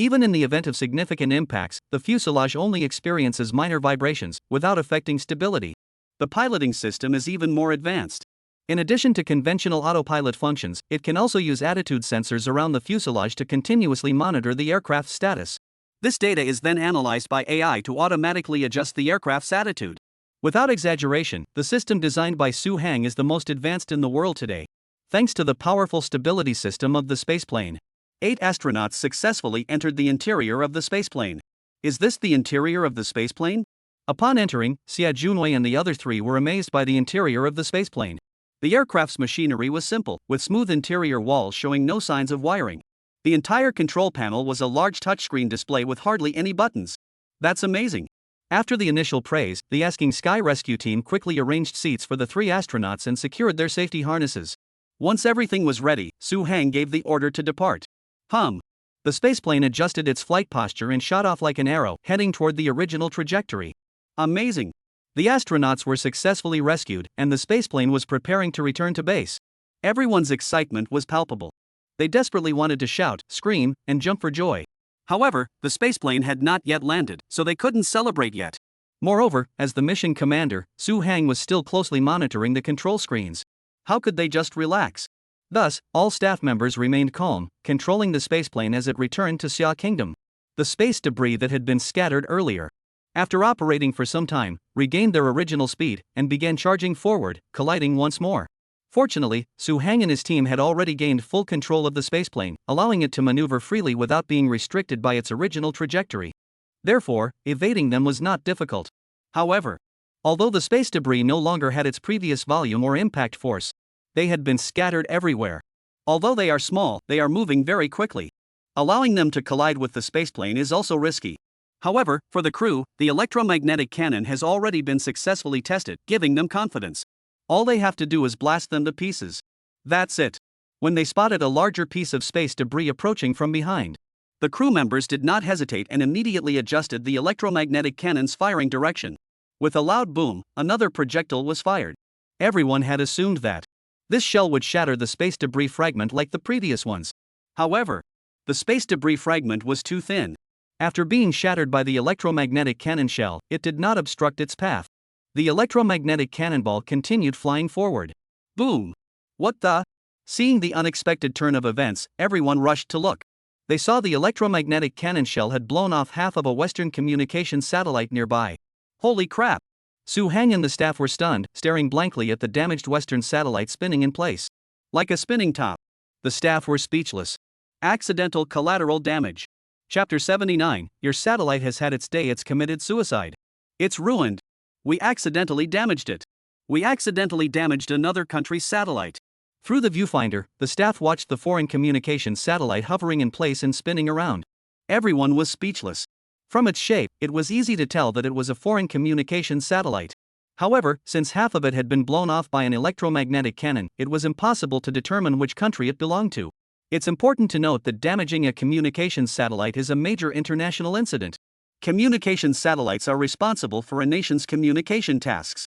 Even in the event of significant impacts, the fuselage only experiences minor vibrations, without affecting stability. The piloting system is even more advanced. In addition to conventional autopilot functions, it can also use attitude sensors around the fuselage to continuously monitor the aircraft's status. This data is then analyzed by AI to automatically adjust the aircraft's attitude. Without exaggeration, the system designed by Su Hang is the most advanced in the world today. Thanks to the powerful stability system of the spaceplane, 8 astronauts successfully entered the interior of the spaceplane. Is this the interior of the spaceplane? Upon entering, Xia Junwei and the other 3 were amazed by the interior of the spaceplane. The aircraft's machinery was simple, with smooth interior walls showing no signs of wiring. The entire control panel was a large touchscreen display with hardly any buttons. That's amazing. After the initial praise, the Asking Sky Rescue team quickly arranged seats for the 3 astronauts and secured their safety harnesses. Once everything was ready, Su Hang gave the order to depart. The spaceplane adjusted its flight posture and shot off like an arrow, heading toward the original trajectory. Amazing. The astronauts were successfully rescued, and the spaceplane was preparing to return to base. Everyone's excitement was palpable. They desperately wanted to shout, scream, and jump for joy. However, the spaceplane had not yet landed, so they couldn't celebrate yet. Moreover, as the mission commander, Su Hang was still closely monitoring the control screens. How could they just relax? Thus, all staff members remained calm, controlling the spaceplane as it returned to Xia Kingdom. The space debris that had been scattered earlier, after operating for some time, regained their original speed and began charging forward, colliding once more. Fortunately, Su Hang and his team had already gained full control of the spaceplane, allowing it to maneuver freely without being restricted by its original trajectory. Therefore, evading them was not difficult. However, although the space debris no longer had its previous volume or impact force, they had been scattered everywhere. Although they are small, they are moving very quickly. Allowing them to collide with the spaceplane is also risky. However, for the crew, the electromagnetic cannon has already been successfully tested, giving them confidence. All they have to do is blast them to pieces. That's it. When they spotted a larger piece of space debris approaching from behind, the crew members did not hesitate and immediately adjusted the electromagnetic cannon's firing direction. With a loud boom, another projectile was fired. Everyone had assumed that this shell would shatter the space debris fragment like the previous ones. However, the space debris fragment was too thin. After being shattered by the electromagnetic cannon shell, it did not obstruct its path. The electromagnetic cannonball continued flying forward. Boom! What the? Seeing the unexpected turn of events, everyone rushed to look. They saw the electromagnetic cannon shell had blown off half of a Western communications satellite nearby. Holy crap! Su Hang and the staff were stunned, staring blankly at the damaged Western satellite spinning in place. Like a spinning top. The staff were speechless. Accidental collateral damage. Chapter 79, Your satellite has had its day, it's committed suicide. It's ruined. We accidentally damaged it. We accidentally damaged another country's satellite. Through the viewfinder, the staff watched the foreign communications satellite hovering in place and spinning around. Everyone was speechless. From its shape, it was easy to tell that it was a foreign communications satellite. However, since half of it had been blown off by an electromagnetic cannon, it was impossible to determine which country it belonged to. It's important to note that damaging a communications satellite is a major international incident. Communications satellites are responsible for a nation's communication tasks.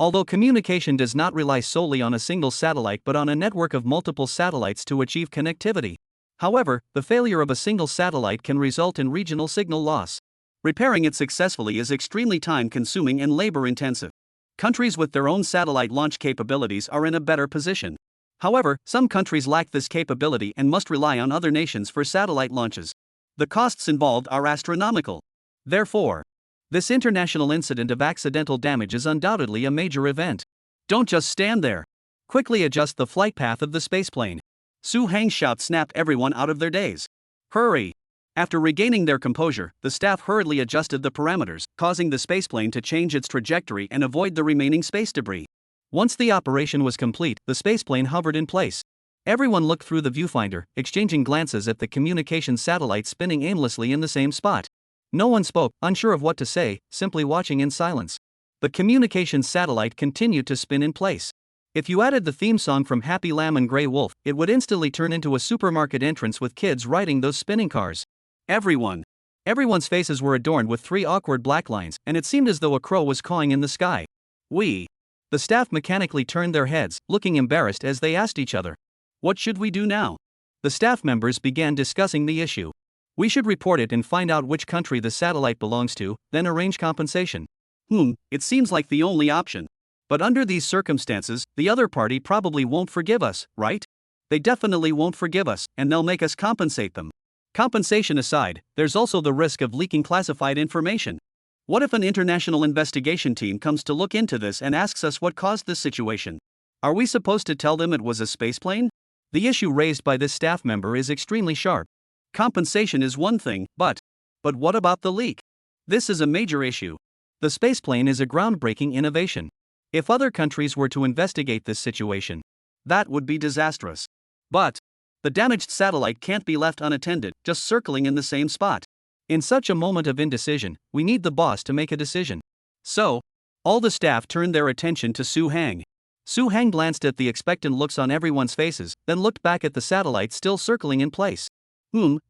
Although communication does not rely solely on a single satellite but on a network of multiple satellites to achieve connectivity. However, the failure of a single satellite can result in regional signal loss. Repairing it successfully is extremely time-consuming and labor-intensive. Countries with their own satellite launch capabilities are in a better position. However, some countries lack this capability and must rely on other nations for satellite launches. The costs involved are astronomical. Therefore, this international incident of accidental damage is undoubtedly a major event. Don't just stand there. Quickly adjust the flight path of the spaceplane. Su Hang's shout snapped everyone out of their daze. Hurry! After regaining their composure, the staff hurriedly adjusted the parameters, causing the spaceplane to change its trajectory and avoid the remaining space debris. Once the operation was complete, the spaceplane hovered in place. Everyone looked through the viewfinder, exchanging glances at the communications satellite spinning aimlessly in the same spot. No one spoke, unsure of what to say, simply watching in silence. The communications satellite continued to spin in place. If you added the theme song from Happy Lamb and Grey Wolf, it would instantly turn into a supermarket entrance with kids riding those spinning cars. Everyone's faces were adorned with 3 awkward black lines, and it seemed as though a crow was cawing in the sky. The staff mechanically turned their heads, looking embarrassed as they asked each other, "What should we do now?" The staff members began discussing the issue. We should report it and find out which country the satellite belongs to, then arrange compensation. It seems like the only option. But under these circumstances, the other party probably won't forgive us, right? They definitely won't forgive us, and they'll make us compensate them. Compensation aside, there's also the risk of leaking classified information. What if an international investigation team comes to look into this and asks us what caused this situation? Are we supposed to tell them it was a spaceplane? The issue raised by this staff member is extremely sharp. Compensation is one thing, but what about the leak? This is a major issue. The spaceplane is a groundbreaking innovation. If other countries were to investigate this situation, that would be disastrous. But the damaged satellite can't be left unattended, just circling in the same spot. In such a moment of indecision, we need the boss to make a decision. So, all the staff turned their attention to Su Hang. Su Hang glanced at the expectant looks on everyone's faces, then looked back at the satellite still circling in place.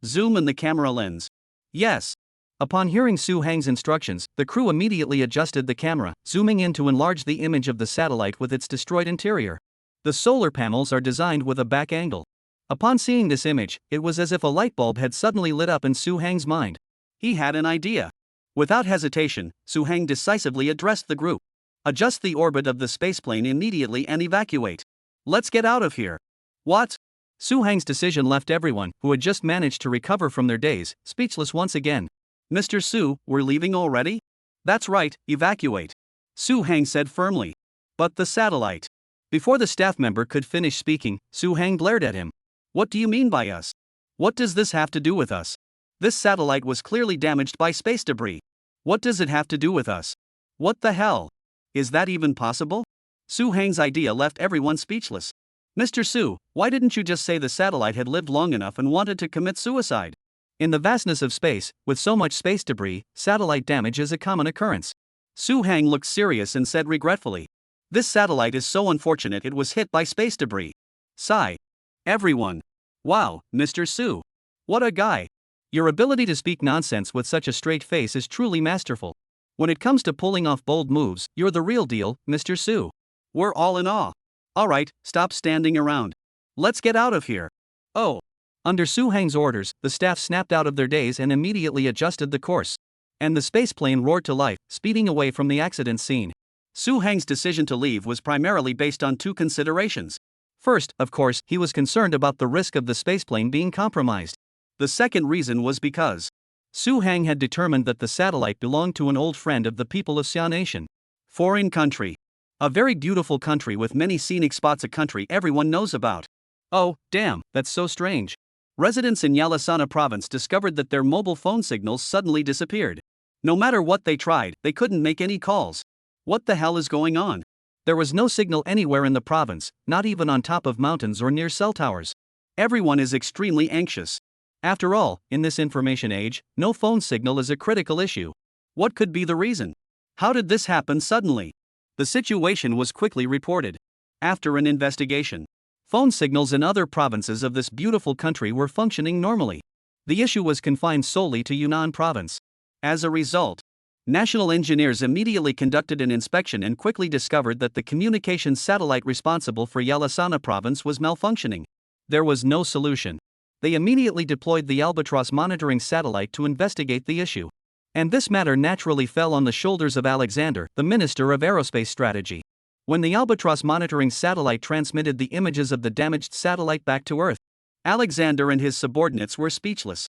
Zoom in the camera lens. Yes. Upon hearing Su Hang's instructions, the crew immediately adjusted the camera, zooming in to enlarge the image of the satellite with its destroyed interior. The solar panels are designed with a back angle. Upon seeing this image, it was as if a light bulb had suddenly lit up in Su Hang's mind. He had an idea. Without hesitation, Su Hang decisively addressed the group. Adjust the orbit of the spaceplane immediately and evacuate. Let's get out of here. What? Su Hang's decision left everyone, who had just managed to recover from their daze, speechless once again. Mr. Su, we're leaving already? That's right, evacuate. Su Hang said firmly. But the satellite. Before the staff member could finish speaking, Su Hang glared at him. What do you mean by us? What does this have to do with us? This satellite was clearly damaged by space debris. What does it have to do with us? What the hell? Is that even possible? Su Hang's idea left everyone speechless. Mr. Su, why didn't you just say the satellite had lived long enough and wanted to commit suicide? In the vastness of space, with so much space debris, satellite damage is a common occurrence. Su Hang looked serious and said regretfully. This satellite is so unfortunate it was hit by space debris. Sigh. Everyone. Wow, Mr. Su. What a guy. Your ability to speak nonsense with such a straight face is truly masterful. When it comes to pulling off bold moves, you're the real deal, Mr. Su. We're all in awe. Alright, stop standing around. Let's get out of here. Oh. Under Su Hang's orders, the staff snapped out of their daze and immediately adjusted the course. And the spaceplane roared to life, speeding away from the accident scene. Su Hang's decision to leave was primarily based on two considerations. First, of course, he was concerned about the risk of the spaceplane being compromised. The second reason was because Su Hang had determined that the satellite belonged to an old friend of the people of Xia Nation. Foreign country. A very beautiful country with many scenic spots, a country everyone knows about. Oh, damn, that's so strange. Residents in Yalasana province discovered that their mobile phone signals suddenly disappeared. No matter what they tried, they couldn't make any calls. What the hell is going on? There was no signal anywhere in the province, not even on top of mountains or near cell towers. Everyone is extremely anxious. After all, in this information age, no phone signal is a critical issue. What could be the reason? How did this happen suddenly? The situation was quickly reported. After an investigation, phone signals in other provinces of this beautiful country were functioning normally. The issue was confined solely to Yunnan province. As a result, national engineers immediately conducted an inspection and quickly discovered that the communications satellite responsible for Yalasana province was malfunctioning. There was no solution. They immediately deployed the Albatross monitoring satellite to investigate the issue. And this matter naturally fell on the shoulders of Alexander, the Minister of Aerospace Strategy. When the Albatross monitoring satellite transmitted the images of the damaged satellite back to Earth, Alexander and his subordinates were speechless.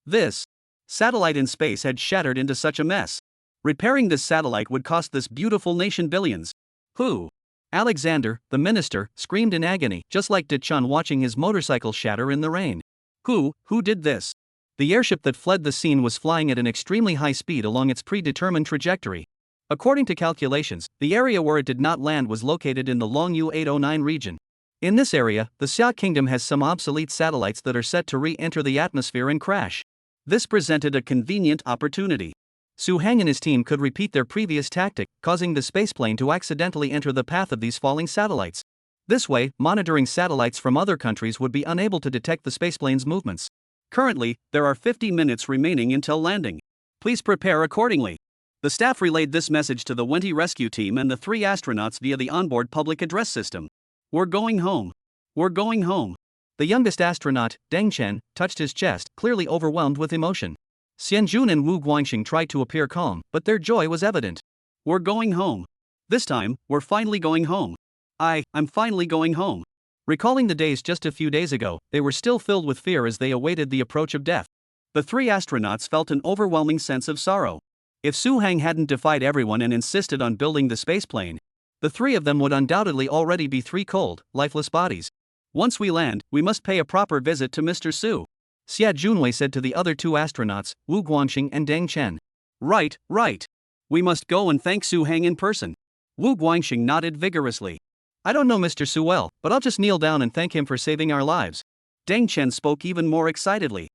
This satellite in space had shattered into such a mess. Repairing this satellite would cost this beautiful nation billions. Who? Alexander, the minister, screamed in agony, just like Dechun watching his motorcycle shatter in the rain. Who did this? The airship that fled the scene was flying at an extremely high speed along its predetermined trajectory. According to calculations, the area where it did not land was located in the Longyu 809 region. In this area, the Xia Kingdom has some obsolete satellites that are set to re-enter the atmosphere and crash. This presented a convenient opportunity. Su Hang and his team could repeat their previous tactic, causing the spaceplane to accidentally enter the path of these falling satellites. This way, monitoring satellites from other countries would be unable to detect the spaceplane's movements. Currently, there are 50 minutes remaining until landing. Please prepare accordingly. The staff relayed this message to the Wenti rescue team and the 3 astronauts via the onboard public address system. We're going home. We're going home. The youngest astronaut, Deng Chen, touched his chest, clearly overwhelmed with emotion. Xianjun and Wu Guangxing tried to appear calm, but their joy was evident. We're going home. This time, we're finally going home. I'm finally going home. Recalling the days just a few days ago, they were still filled with fear as they awaited the approach of death. The three astronauts felt an overwhelming sense of sorrow. If Su Hang hadn't defied everyone and insisted on building the spaceplane, the three of them would undoubtedly already be three cold, lifeless bodies. Once we land, we must pay a proper visit to Mr. Su, Xia Junwei said to the other two astronauts, Wu Guangxing and Deng Chen. Right. We must go and thank Su Hang in person. Wu Guangxing nodded vigorously. I don't know Mr. Su well, but I'll just kneel down and thank him for saving our lives. Deng Chen spoke even more excitedly.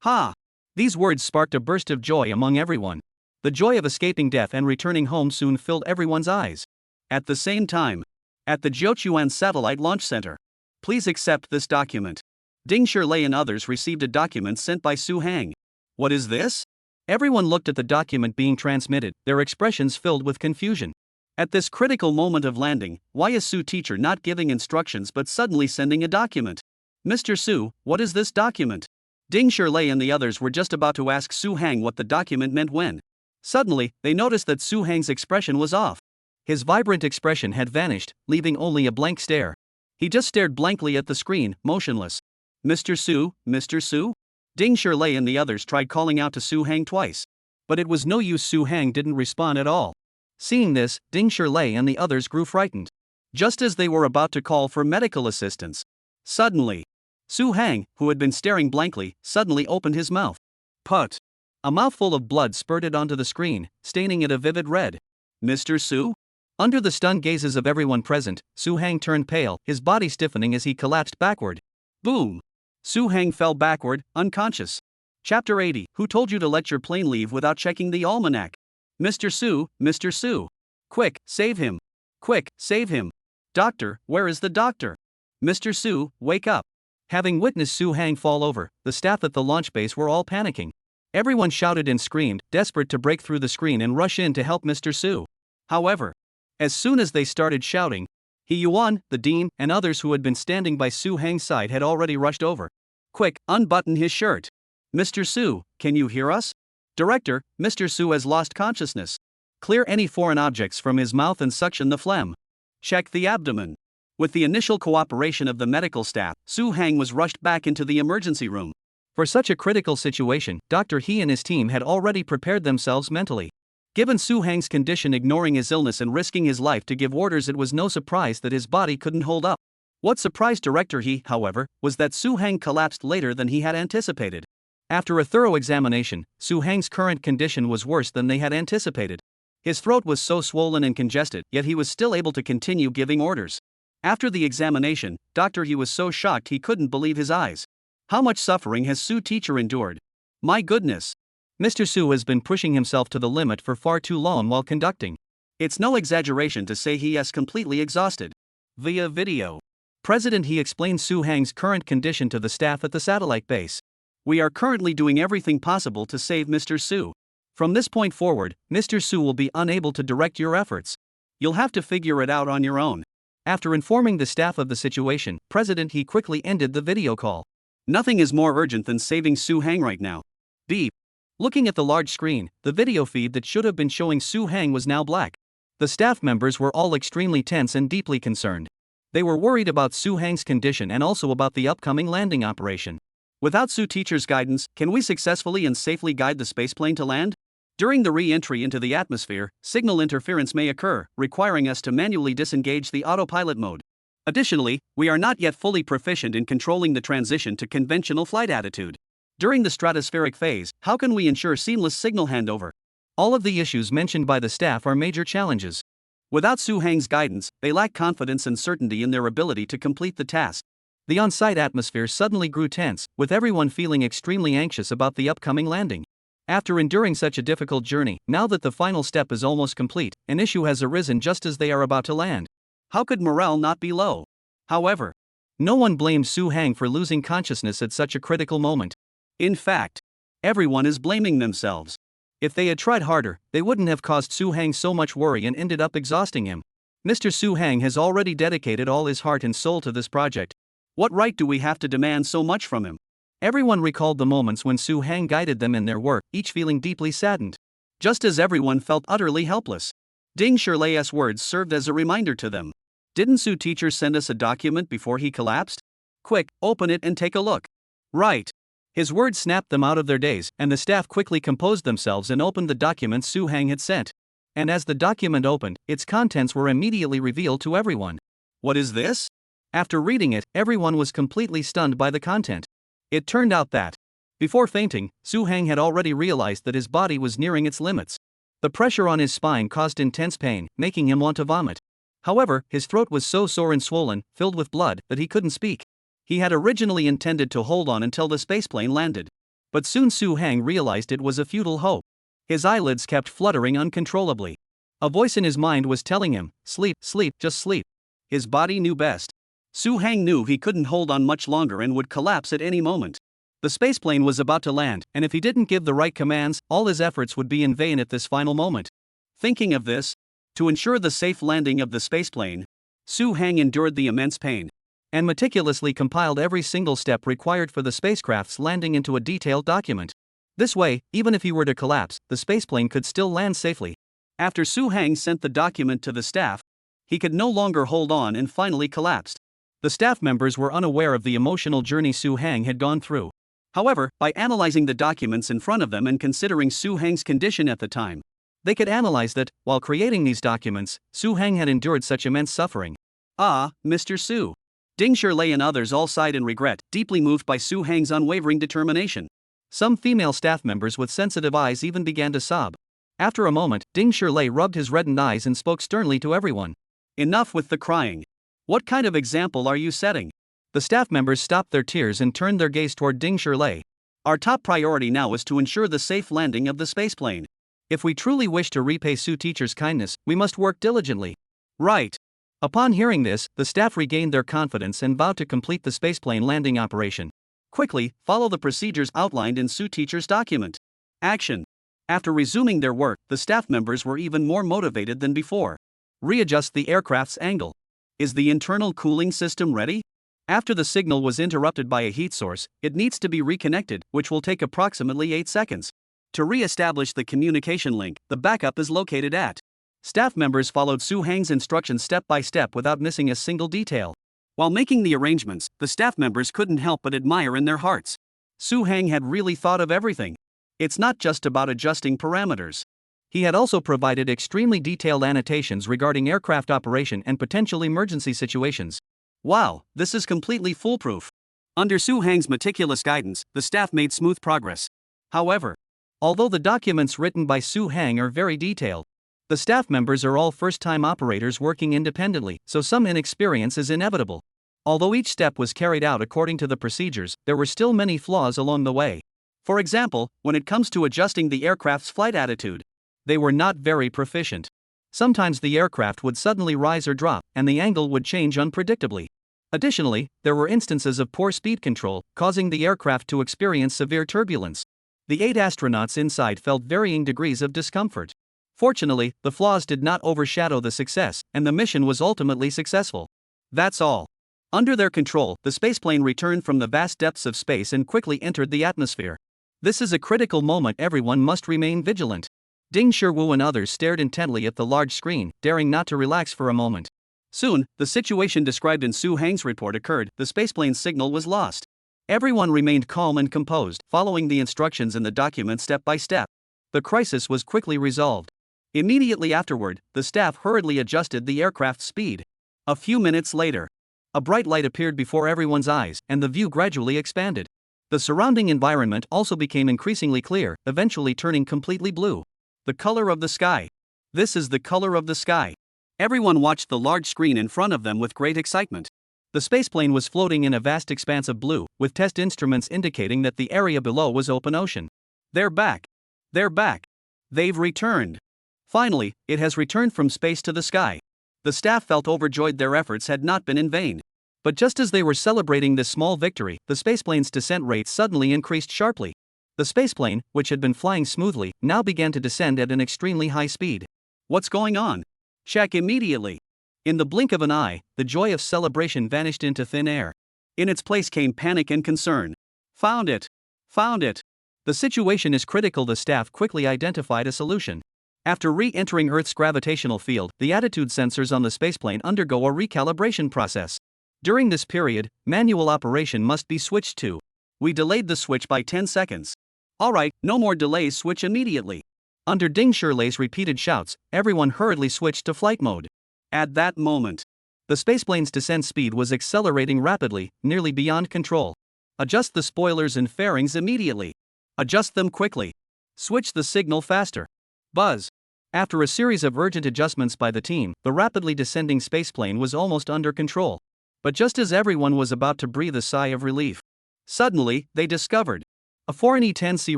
Ha! These words sparked a burst of joy among everyone. The joy of escaping death and returning home soon filled everyone's eyes. At the same time, at the Jiuquan Satellite Launch Center. Please accept this document. Ding Shirlei and others received a document sent by Su Hang. What is this? Everyone looked at the document being transmitted, their expressions filled with confusion. At this critical moment of landing, why is Su teacher not giving instructions but suddenly sending a document? Mr. Su, what is this document? Ding Shirlei and the others were just about to ask Su Hang what the document meant when suddenly, they noticed that Su Hang's expression was off. His vibrant expression had vanished, leaving only a blank stare. He just stared blankly at the screen, motionless. Mr. Su, Mr. Su? Ding Shirlei and the others tried calling out to Su Hang twice. But it was no use. Su Hang didn't respond at all. Seeing this, Ding Shirlei and the others grew frightened. Just as they were about to call for medical assistance, suddenly, Su Hang, who had been staring blankly, suddenly opened his mouth. Put! A mouthful of blood spurted onto the screen, staining it a vivid red. Mr. Su? Under the stunned gazes of everyone present, Su Hang turned pale, his body stiffening as he collapsed backward. Boom! Su Hang fell backward, unconscious. Chapter 80. Who told you to let your plane leave without checking the almanac? Mr. Su, Mr. Su. Quick, save him. Quick, save him. Doctor, where is the doctor? Mr. Su, wake up. Having witnessed Su Hang fall over, the staff at the launch base were all panicking. Everyone shouted and screamed, desperate to break through the screen and rush in to help Mr. Su. However, as soon as they started shouting, He Yuan, the dean, and others who had been standing by Su Hang's side had already rushed over. Quick, unbutton his shirt. Mr. Su, can you hear us? Director, Mr. Su has lost consciousness. Clear any foreign objects from his mouth and suction the phlegm. Check the abdomen. With the initial cooperation of the medical staff, Su Hang was rushed back into the emergency room. For such a critical situation, Dr. He and his team had already prepared themselves mentally. Given Su Hang's condition, ignoring his illness and risking his life to give orders, it was no surprise that his body couldn't hold up. What surprised Director He, however, was that Su Hang collapsed later than he had anticipated. After a thorough examination, Su Hang's current condition was worse than they had anticipated. His throat was so swollen and congested, yet he was still able to continue giving orders. After the examination, Dr. He was so shocked he couldn't believe his eyes. How much suffering has Su teacher endured? My goodness! Mr. Su has been pushing himself to the limit for far too long while conducting. It's no exaggeration to say he is completely exhausted. Via video, President He explained Su Hang's current condition to the staff at the satellite base. We are currently doing everything possible to save Mr. Su. From this point forward, Mr. Su will be unable to direct your efforts. You'll have to figure it out on your own. After informing the staff of the situation, President He quickly ended the video call. Nothing is more urgent than saving Su Hang right now. Beep. Looking at the large screen, the video feed that should have been showing Su Hang was now black. The staff members were all extremely tense and deeply concerned. They were worried about Su Hang's condition and also about the upcoming landing operation. Without Su teacher's guidance, can we successfully and safely guide the spaceplane to land? During the re-entry into the atmosphere, signal interference may occur, requiring us to manually disengage the autopilot mode. Additionally, we are not yet fully proficient in controlling the transition to conventional flight attitude. During the stratospheric phase, how can we ensure seamless signal handover? All of the issues mentioned by the staff are major challenges. Without Su Hang's guidance, they lack confidence and certainty in their ability to complete the task. The on-site atmosphere suddenly grew tense, with everyone feeling extremely anxious about the upcoming landing. After enduring such a difficult journey, now that the final step is almost complete, an issue has arisen just as they are about to land. How could morale not be low? However, no one blames Su Hang for losing consciousness at such a critical moment. In fact, everyone is blaming themselves. If they had tried harder, they wouldn't have caused Su Hang so much worry and ended up exhausting him. Mr. Su Hang has already dedicated all his heart and soul to this project. What right do we have to demand so much from him? Everyone recalled the moments when Su Hang guided them in their work, each feeling deeply saddened. Just as everyone felt utterly helpless. Ding Shirley's words served as a reminder to them. Didn't Su teacher send us a document before he collapsed? Quick, open it and take a look. Right. His words snapped them out of their daze, and the staff quickly composed themselves and opened the document Su Hang had sent. And as the document opened, its contents were immediately revealed to everyone. What is this? After reading it, everyone was completely stunned by the content. It turned out that, before fainting, Su Hang had already realized that his body was nearing its limits. The pressure on his spine caused intense pain, making him want to vomit. However, his throat was so sore and swollen, filled with blood, that he couldn't speak. He had originally intended to hold on until the spaceplane landed. But soon Su Hang realized it was a futile hope. His eyelids kept fluttering uncontrollably. A voice in his mind was telling him, "Sleep, sleep, just sleep." His body knew best. Su Hang knew he couldn't hold on much longer and would collapse at any moment. The spaceplane was about to land, and if he didn't give the right commands, all his efforts would be in vain at this final moment. Thinking of this, to ensure the safe landing of the spaceplane, Su Hang endured the immense pain and meticulously compiled every single step required for the spacecraft's landing into a detailed document. This way, even if he were to collapse, the spaceplane could still land safely. After Su Hang sent the document to the staff, he could no longer hold on and finally collapsed. The staff members were unaware of the emotional journey Su Hang had gone through. However, by analyzing the documents in front of them and considering Su Hang's condition at the time, they could analyze that, while creating these documents, Su Hang had endured such immense suffering. Ah, Mr. Su. Ding Shirley and others all sighed in regret, deeply moved by Su Hang's unwavering determination. Some female staff members with sensitive eyes even began to sob. After a moment, Ding Shirley rubbed his reddened eyes and spoke sternly to everyone. Enough with the crying. What kind of example are you setting? The staff members stopped their tears and turned their gaze toward Ding Shirley. Our top priority now is to ensure the safe landing of the spaceplane. If we truly wish to repay Su teacher's kindness, we must work diligently. Right. Upon hearing this, the staff regained their confidence and vowed to complete the spaceplane landing operation. Quickly, follow the procedures outlined in Su teacher's document. Action. After resuming their work, the staff members were even more motivated than before. Readjust the aircraft's angle. Is the internal cooling system ready? After the signal was interrupted by a heat source, it needs to be reconnected, which will take approximately 8 seconds. To re-establish the communication link, the backup is located at. Staff members followed Su Hang's instructions step by step without missing a single detail. While making the arrangements, the staff members couldn't help but admire in their hearts. Su Hang had really thought of everything. It's not just about adjusting parameters. He had also provided extremely detailed annotations regarding aircraft operation and potential emergency situations. Wow, this is completely foolproof. Under Su Hang's meticulous guidance, the staff made smooth progress. However, although the documents written by Su Hang are very detailed, the staff members are all first-time operators working independently, so some inexperience is inevitable. Although each step was carried out according to the procedures, there were still many flaws along the way. For example, when it comes to adjusting the aircraft's flight attitude, they were not very proficient. Sometimes the aircraft would suddenly rise or drop, and the angle would change unpredictably. Additionally, there were instances of poor speed control, causing the aircraft to experience severe turbulence. The 8 astronauts inside felt varying degrees of discomfort. Fortunately, the flaws did not overshadow the success, and the mission was ultimately successful. That's all. Under their control, the spaceplane returned from the vast depths of space and quickly entered the atmosphere. This is a critical moment. Everyone must remain vigilant. Ding Shiwu and others stared intently at the large screen, daring not to relax for a moment. Soon, the situation described in Su Hang's report occurred. The spaceplane's signal was lost. Everyone remained calm and composed, following the instructions in the document step by step. The crisis was quickly resolved. Immediately afterward, the staff hurriedly adjusted the aircraft's speed. A few minutes later, a bright light appeared before everyone's eyes, and the view gradually expanded. The surrounding environment also became increasingly clear, eventually turning completely blue. The color of the sky. This is the color of the sky. Everyone watched the large screen in front of them with great excitement. The spaceplane was floating in a vast expanse of blue, with test instruments indicating that the area below was open ocean. They're back. They're back. They've returned. Finally, it has returned from space to the sky. The staff felt overjoyed. Their efforts had not been in vain. But just as they were celebrating this small victory, the spaceplane's descent rate suddenly increased sharply. The spaceplane, which had been flying smoothly, now began to descend at an extremely high speed. What's going on? Check immediately. In the blink of an eye, the joy of celebration vanished into thin air. In its place came panic and concern. Found it! Found it! The situation is critical. The staff quickly identified a solution. After re-entering Earth's gravitational field, the attitude sensors on the spaceplane undergo a recalibration process. During this period, manual operation must be switched to. We delayed the switch by 10 seconds. Alright, no more delays, switch immediately. Under Ding Shirley's repeated shouts, everyone hurriedly switched to flight mode. At that moment, the spaceplane's descent speed was accelerating rapidly, nearly beyond control. Adjust the spoilers and fairings immediately. Adjust them quickly. Switch the signal faster. Buzz. After a series of urgent adjustments by the team, the rapidly descending spaceplane was almost under control. But just as everyone was about to breathe a sigh of relief, suddenly, they discovered a foreign E-10C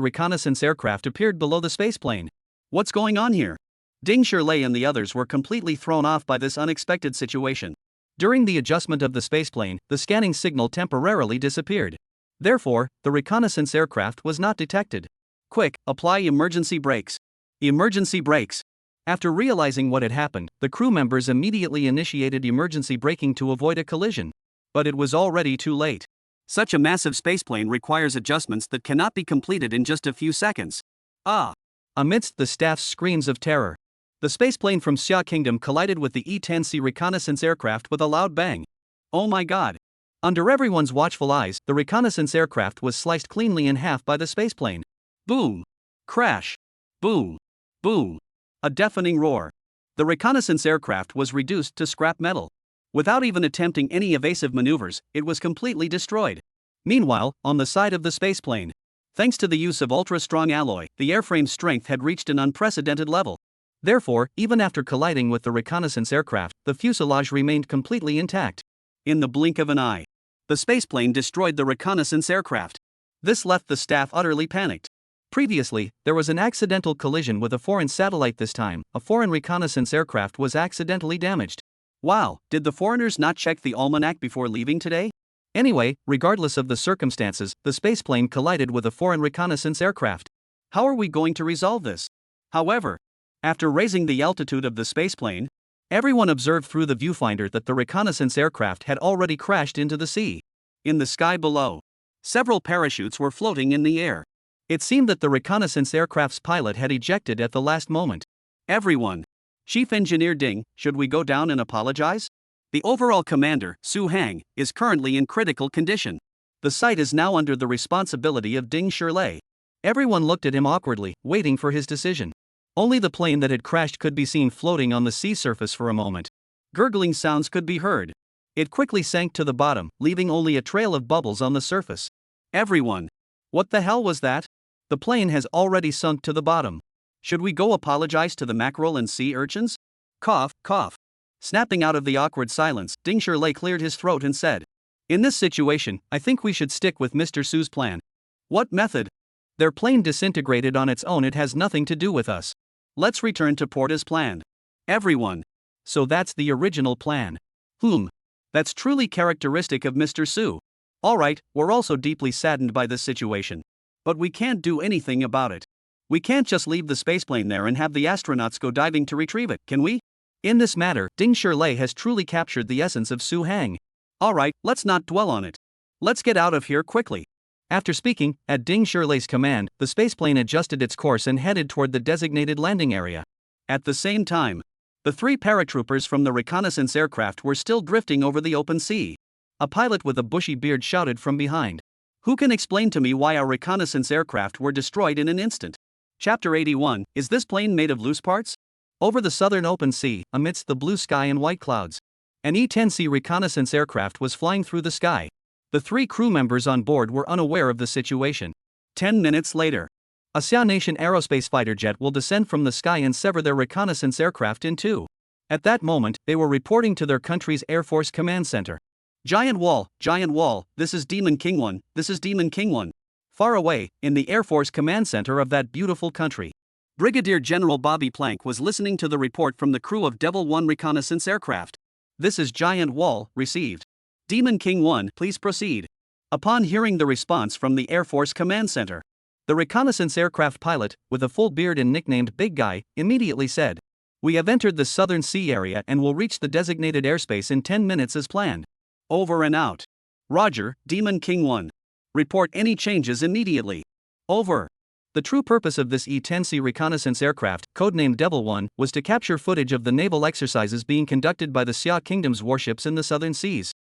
reconnaissance aircraft appeared below the spaceplane. What's going on here? Ding Shirley and the others were completely thrown off by this unexpected situation. During the adjustment of the spaceplane, the scanning signal temporarily disappeared. Therefore, the reconnaissance aircraft was not detected. Quick, apply emergency brakes. Emergency brakes. After realizing what had happened, the crew members immediately initiated emergency braking to avoid a collision. But it was already too late. Such a massive spaceplane requires adjustments that cannot be completed in just a few seconds. Amidst the staff's screams of terror, the spaceplane from Xia Kingdom collided with the E-10C reconnaissance aircraft with a loud bang. Oh my god! Under everyone's watchful eyes, the reconnaissance aircraft was sliced cleanly in half by the spaceplane. Boom! Crash! Boom! Boom! A deafening roar. The reconnaissance aircraft was reduced to scrap metal. Without even attempting any evasive maneuvers, it was completely destroyed. Meanwhile, on the side of the spaceplane, thanks to the use of ultra-strong alloy, the airframe's strength had reached an unprecedented level. Therefore, even after colliding with the reconnaissance aircraft, the fuselage remained completely intact. In the blink of an eye, the spaceplane destroyed the reconnaissance aircraft. This left the staff utterly panicked. Previously, there was an accidental collision with a foreign satellite. This time, a foreign reconnaissance aircraft was accidentally damaged. Wow, did the foreigners not check the almanac before leaving today? Anyway, regardless of the circumstances, the spaceplane collided with a foreign reconnaissance aircraft. How are we going to resolve this? However, after raising the altitude of the spaceplane, everyone observed through the viewfinder that the reconnaissance aircraft had already crashed into the sea. In the sky below, several parachutes were floating in the air. It seemed that the reconnaissance aircraft's pilot had ejected at the last moment. Everyone. Chief Engineer Ding, should we go down and apologize? The overall commander, Su Hang, is currently in critical condition. The site is now under the responsibility of Ding Shirley. Everyone looked at him awkwardly, waiting for his decision. Only the plane that had crashed could be seen floating on the sea surface for a moment. Gurgling sounds could be heard. It quickly sank to the bottom, leaving only a trail of bubbles on the surface. Everyone. What the hell was that? The plane has already sunk to the bottom. Should we go apologize to the mackerel and sea urchins? Cough, cough. Snapping out of the awkward silence, Ding Shirley cleared his throat and said, "In this situation, I think we should stick with Mr. Su's plan." "What method?" "Their plane disintegrated on its own. It has nothing to do with us. Let's return to port as planned." Everyone. "So that's the original plan." That's truly characteristic of Mr. Su. Alright, we're also deeply saddened by this situation. But we can't do anything about it. We can't just leave the spaceplane there and have the astronauts go diving to retrieve it, can we? In this matter, Ding Shirley has truly captured the essence of Su Hang. Alright, let's not dwell on it. Let's get out of here quickly. After speaking, at Ding Shirley's command, the spaceplane adjusted its course and headed toward the designated landing area. At the same time, the 3 paratroopers from the reconnaissance aircraft were still drifting over the open sea. A pilot with a bushy beard shouted from behind, "Who can explain to me why our reconnaissance aircraft were destroyed in an instant?" Chapter 81, Is this plane made of loose parts? Over the southern open sea, amidst the blue sky and white clouds, an E-10C reconnaissance aircraft was flying through the sky. The 3 crew members on board were unaware of the situation. 10 minutes later, a Xia Nation aerospace fighter jet will descend from the sky and sever their reconnaissance aircraft in 2. At that moment, they were reporting to their country's Air Force Command Center. Giant wall, this is Demon King 1, this is Demon King 1. Far away, in the Air Force Command Center of that beautiful country, Brigadier General Bobby Plank was listening to the report from the crew of Devil 1 reconnaissance aircraft. "This is Giant Wall, received. Demon King 1, please proceed." Upon hearing the response from the Air Force Command Center, the reconnaissance aircraft pilot, with a full beard and nicknamed Big Guy, immediately said, "We have entered the southern sea area and will reach the designated airspace in 10 minutes as planned. Over and out." Roger, Demon King 1. Report any changes immediately. Over. The true purpose of this E-10C reconnaissance aircraft, codenamed Devil 1, was to capture footage of the naval exercises being conducted by the Xia Kingdom's warships in the southern seas.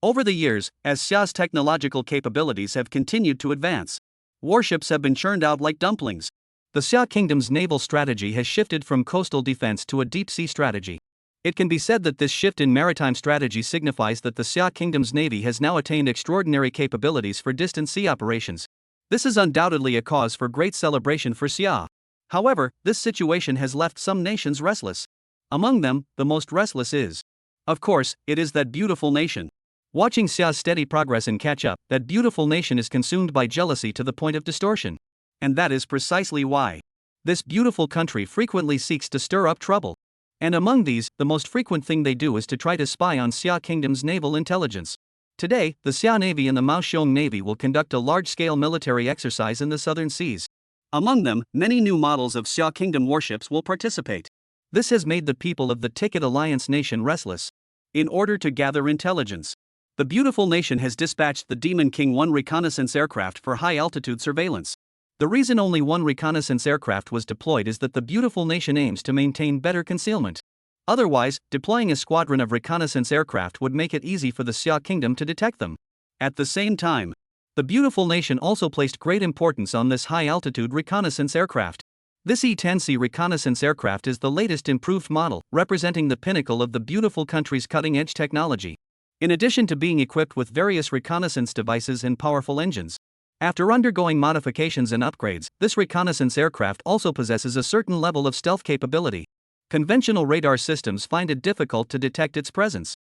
Over the years, as Xia's technological capabilities have continued to advance, warships have been churned out like dumplings. The Xia Kingdom's naval strategy has shifted from coastal defense to a deep-sea strategy. It can be said that this shift in maritime strategy signifies that the Xia Kingdom's navy has now attained extraordinary capabilities for distant sea operations. This is undoubtedly a cause for great celebration for Xia. However, this situation has left some nations restless. Among them, the most restless is, of course, it is that beautiful nation. Watching Xia's steady progress and catch up, that beautiful nation is consumed by jealousy to the point of distortion. And that is precisely why this beautiful country frequently seeks to stir up trouble. And among these, the most frequent thing they do is to try to spy on Xia Kingdom's naval intelligence. Today, the Xia Navy and the Maoxiong Navy will conduct a large-scale military exercise in the southern seas. Among them, many new models of Xia Kingdom warships will participate. This has made the people of the Ticket Alliance nation restless. In order to gather intelligence, the beautiful nation has dispatched the Demon King 1 reconnaissance aircraft for high-altitude surveillance. The reason only one reconnaissance aircraft was deployed is that the beautiful nation aims to maintain better concealment. Otherwise, deploying a squadron of reconnaissance aircraft would make it easy for the Xia Kingdom to detect them. At the same time, the beautiful nation also placed great importance on this high-altitude reconnaissance aircraft. This E-10C reconnaissance aircraft is the latest improved model, representing the pinnacle of the beautiful country's cutting-edge technology. In addition to being equipped with various reconnaissance devices and powerful engines, after undergoing modifications and upgrades, this reconnaissance aircraft also possesses a certain level of stealth capability. Conventional radar systems find it difficult to detect its presence.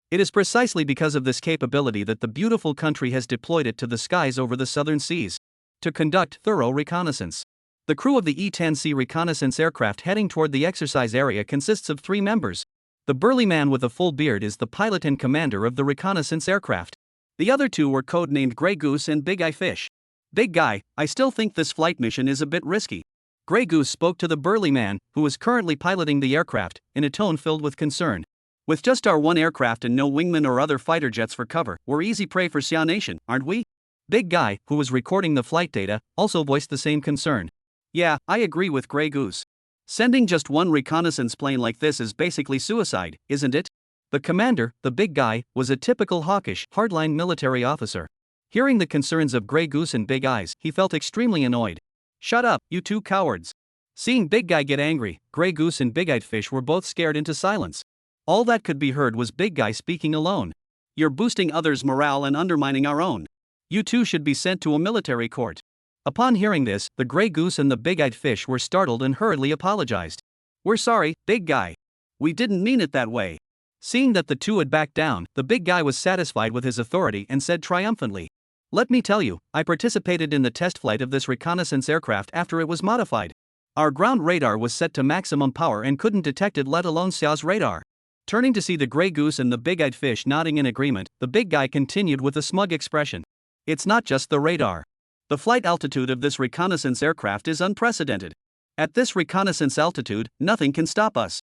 It is precisely because of this capability that the beautiful country has deployed it to the skies over the southern seas to conduct thorough reconnaissance. The crew of the E-10C reconnaissance aircraft heading toward the exercise area consists of 3 members. The burly man with a full beard is the pilot and commander of the reconnaissance aircraft. The other 2 were codenamed Grey Goose and Big Eye Fish. Big Guy, I still think this flight mission is a bit risky. Grey Goose spoke to the burly man, who was currently piloting the aircraft, in a tone filled with concern. With just our one aircraft and no wingmen or other fighter jets for cover, we're easy prey for Xia Nation, aren't we? Big Guy, who was recording the flight data, also voiced the same concern. Yeah, I agree with Grey Goose. Sending just one reconnaissance plane like this is basically suicide, isn't it? The commander, the Big Guy, was a typical hawkish, hardline military officer. Hearing the concerns of Grey Goose and Big Eyes, he felt extremely annoyed. Shut up, you 2 cowards. Seeing Big Guy get angry, Grey Goose and Big Eyed Fish were both scared into silence. All that could be heard was Big Guy speaking alone. You're boosting others' morale and undermining our own. You 2 should be sent to a military court. Upon hearing this, the Grey Goose and the Big Eyed Fish were startled and hurriedly apologized. We're sorry, Big Guy. We didn't mean it that way. Seeing that the 2 had backed down, the Big Guy was satisfied with his authority and said triumphantly, "Let me tell you, I participated in the test flight of this reconnaissance aircraft after it was modified. Our ground radar was set to maximum power and couldn't detect it, let alone Xiao's radar." Turning to see the Grey Goose and the Big-Eyed Fish nodding in agreement, the Big Guy continued with a smug expression. "It's not just the radar. The flight altitude of this reconnaissance aircraft is unprecedented. At this reconnaissance altitude, nothing can stop us.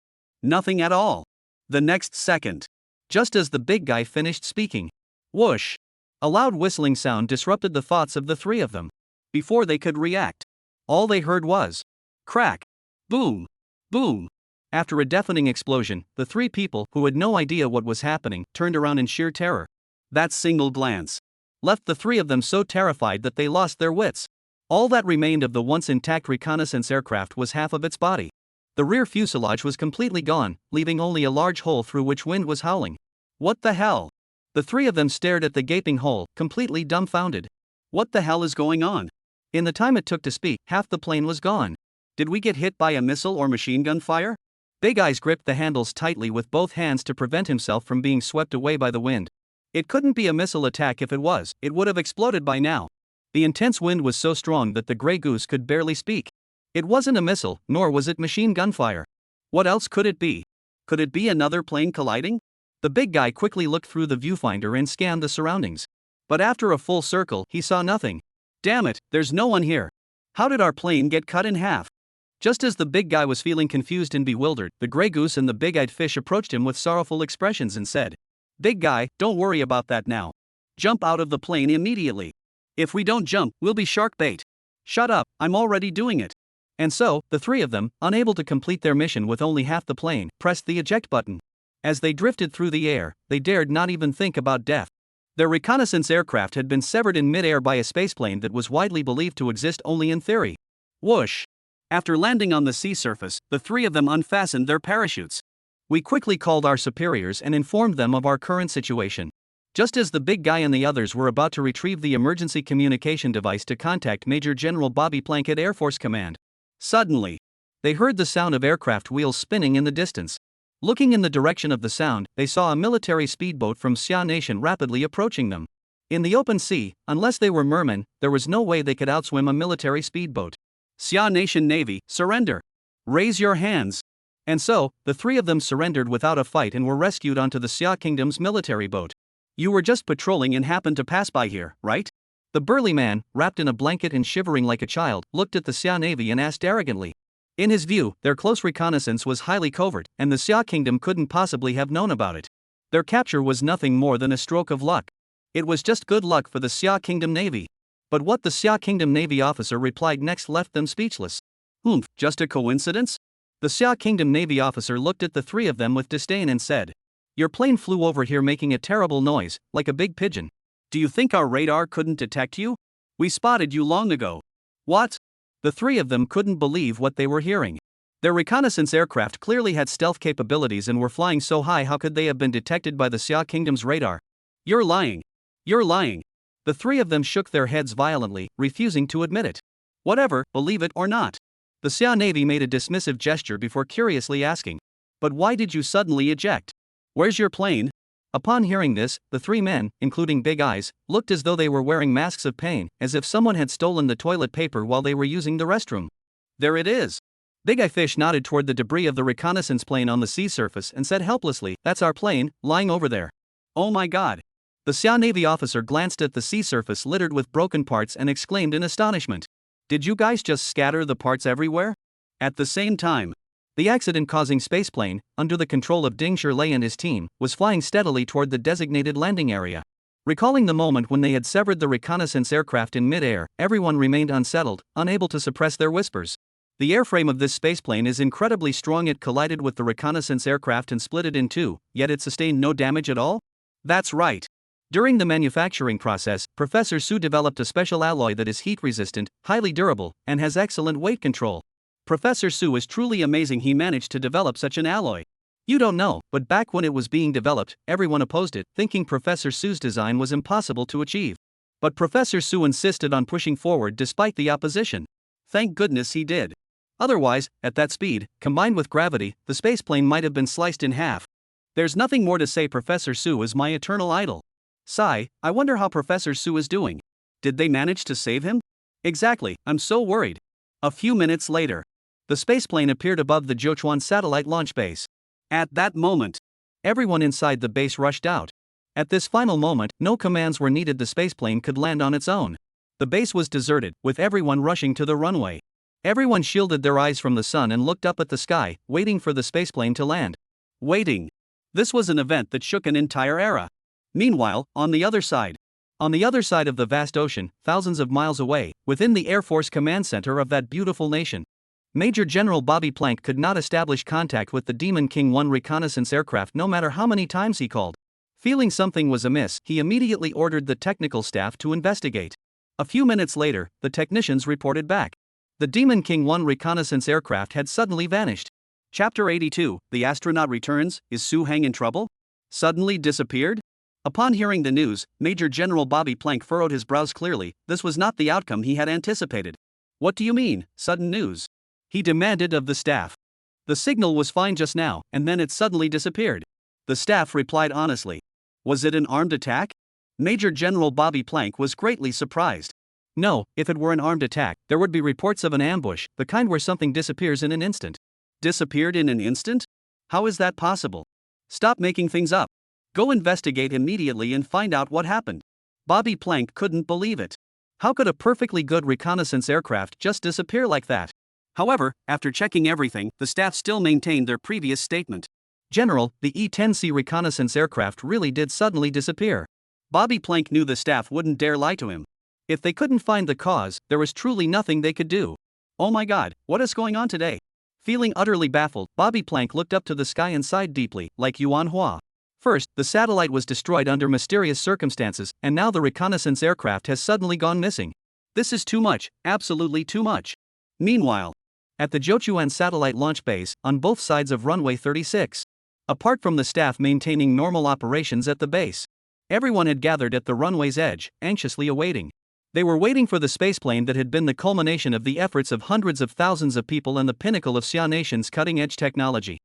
Nothing at all." The next second, just as the Big Guy finished speaking, whoosh! A loud whistling sound disrupted the thoughts of the 3 of them. Before they could react, all they heard was crack, boom, boom. After a deafening explosion, the 3 people, who had no idea what was happening, turned around in sheer terror. That single glance left the 3 of them so terrified that they lost their wits. All that remained of the once intact reconnaissance aircraft was half of its body. The rear fuselage was completely gone, leaving only a large hole through which wind was howling. What the hell? The 3 of them stared at the gaping hole, completely dumbfounded. What the hell is going on? In the time it took to speak, half the plane was gone. Did we get hit by a missile or machine gun fire? Big Eyes gripped the handles tightly with both hands to prevent himself from being swept away by the wind. It couldn't be a missile attack. If it was, it would have exploded by now. The intense wind was so strong that the Grey Goose could barely speak. It wasn't a missile, nor was it machine gun fire. What else could it be? Could it be another plane colliding? The Big Guy quickly looked through the viewfinder and scanned the surroundings. But after a full circle, he saw nothing. Damn it, there's no one here. How did our plane get cut in half? Just as the Big Guy was feeling confused and bewildered, the Grey Goose and the Big-Eyed Fish approached him with sorrowful expressions and said, "Big Guy, don't worry about that now. Jump out of the plane immediately. If we don't jump, we'll be shark bait. Shut up, I'm already doing it. And so, the three of them, unable to complete their mission with only half the plane, pressed the eject button. As they drifted through the air, they dared not even think about death. Their reconnaissance aircraft had been severed in mid-air by a spaceplane that was widely believed to exist only in theory. Whoosh! After landing on the sea surface, the three of them unfastened their parachutes. We quickly called our superiors and informed them of our current situation. Just as the big guy and the others were about to retrieve the emergency communication device to contact Major General Bobby Plank at Air Force Command, suddenly, they heard the sound of aircraft wheels spinning in the distance. Looking in the direction of the sound, they saw a military speedboat from Xia Nation rapidly approaching them. In the open sea, unless they were mermen, there was no way they could outswim a military speedboat. Xia Nation Navy, surrender. Raise your hands. And so, the three of them surrendered without a fight and were rescued onto the Xia Kingdom's military boat. You were just patrolling and happened to pass by here, right? The burly man, wrapped in a blanket and shivering like a child, looked at the Xia Navy and asked arrogantly. In his view, their close reconnaissance was highly covert, and the Xia Kingdom couldn't possibly have known about it. Their capture was nothing more than a stroke of luck. It was just good luck for the Xia Kingdom Navy. But what the Xia Kingdom Navy officer replied next left them speechless. Just a coincidence? The Xia Kingdom Navy officer looked at the three of them with disdain and said, "Your plane flew over here making a terrible noise, like a big pigeon. Do you think our radar couldn't detect you? We spotted you long ago." What? The three of them couldn't believe what they were hearing. Their reconnaissance aircraft clearly had stealth capabilities and were flying so high, how could they have been detected by the Xia Kingdom's radar? You're lying. You're lying. The three of them shook their heads violently, refusing to admit it. Whatever, believe it or not. The Xia Navy made a dismissive gesture before curiously asking, "But why did you suddenly eject? Where's your plane?" Upon hearing this, the three men, including Big Eyes, looked as though they were wearing masks of pain, as if someone had stolen the toilet paper while they were using the restroom. There it is. Big Eye Fish nodded toward the debris of the reconnaissance plane on the sea surface and said helplessly, "That's our plane, lying over there." Oh my God. The Xia Navy officer glanced at the sea surface littered with broken parts and exclaimed in astonishment, "Did you guys just scatter the parts everywhere?" At the same time, the accident-causing spaceplane, under the control of Ding Shirlei and his team, was flying steadily toward the designated landing area. Recalling the moment when they had severed the reconnaissance aircraft in mid-air, everyone remained unsettled, unable to suppress their whispers. The airframe of this spaceplane is incredibly strong. It collided with the reconnaissance aircraft and split it in two, yet it sustained no damage at all? That's right. During the manufacturing process, Professor Su developed a special alloy that is heat-resistant, highly durable, and has excellent weight control. Professor Su is truly amazing. He managed to develop such an alloy. You don't know, but back when it was being developed, everyone opposed it, thinking Professor Su's design was impossible to achieve. But Professor Su insisted on pushing forward despite the opposition. Thank goodness he did. Otherwise, at that speed, combined with gravity, the spaceplane might have been sliced in half. There's nothing more to say. Professor Su is my eternal idol. Sigh, I wonder how Professor Su is doing. Did they manage to save him? Exactly, I'm so worried. A few minutes later, the spaceplane appeared above the Zhochuan satellite launch base. At that moment, everyone inside the base rushed out. At this final moment, no commands were needed. The spaceplane could land on its own. The base was deserted, with everyone rushing to the runway. Everyone shielded their eyes from the sun and looked up at the sky, waiting for the spaceplane to land. Waiting. This was an event that shook an entire era. Meanwhile, on the other side of the vast ocean, thousands of miles away, within the Air Force command center of that beautiful nation, Major General Bobby Plank could not establish contact with the Demon King 1 reconnaissance aircraft no matter how many times he called. Feeling something was amiss, he immediately ordered the technical staff to investigate. A few minutes later, the technicians reported back. The Demon King 1 reconnaissance aircraft had suddenly vanished. Chapter 82, The Astronaut Returns. Is Su Hang in trouble? Suddenly disappeared? Upon hearing the news, Major General Bobby Plank furrowed his brows clearly. This was not the outcome he had anticipated. What do you mean, sudden news? He demanded of the staff. The signal was fine just now, and then it suddenly disappeared. The staff replied honestly. Was it an armed attack? Major General Bobby Plank was greatly surprised. No, if it were an armed attack, there would be reports of an ambush, the kind where something disappears in an instant. Disappeared in an instant? How is that possible? Stop making things up. Go investigate immediately and find out what happened. Bobby Plank couldn't believe it. How could a perfectly good reconnaissance aircraft just disappear like that? However, after checking everything, the staff still maintained their previous statement. General, the E-10C reconnaissance aircraft really did suddenly disappear. Bobby Plank knew the staff wouldn't dare lie to him. If they couldn't find the cause, there was truly nothing they could do. Oh my god, what is going on today? Feeling utterly baffled, Bobby Plank looked up to the sky and sighed deeply, like Manhwa. First, the satellite was destroyed under mysterious circumstances, and now the reconnaissance aircraft has suddenly gone missing. This is too much, absolutely too much. Meanwhile, at the Jochuan satellite launch base, on both sides of runway 36. Apart from the staff maintaining normal operations at the base, everyone had gathered at the runway's edge, anxiously awaiting. They were waiting for the spaceplane that had been the culmination of the efforts of hundreds of thousands of people and the pinnacle of Xia Nation's cutting-edge technology.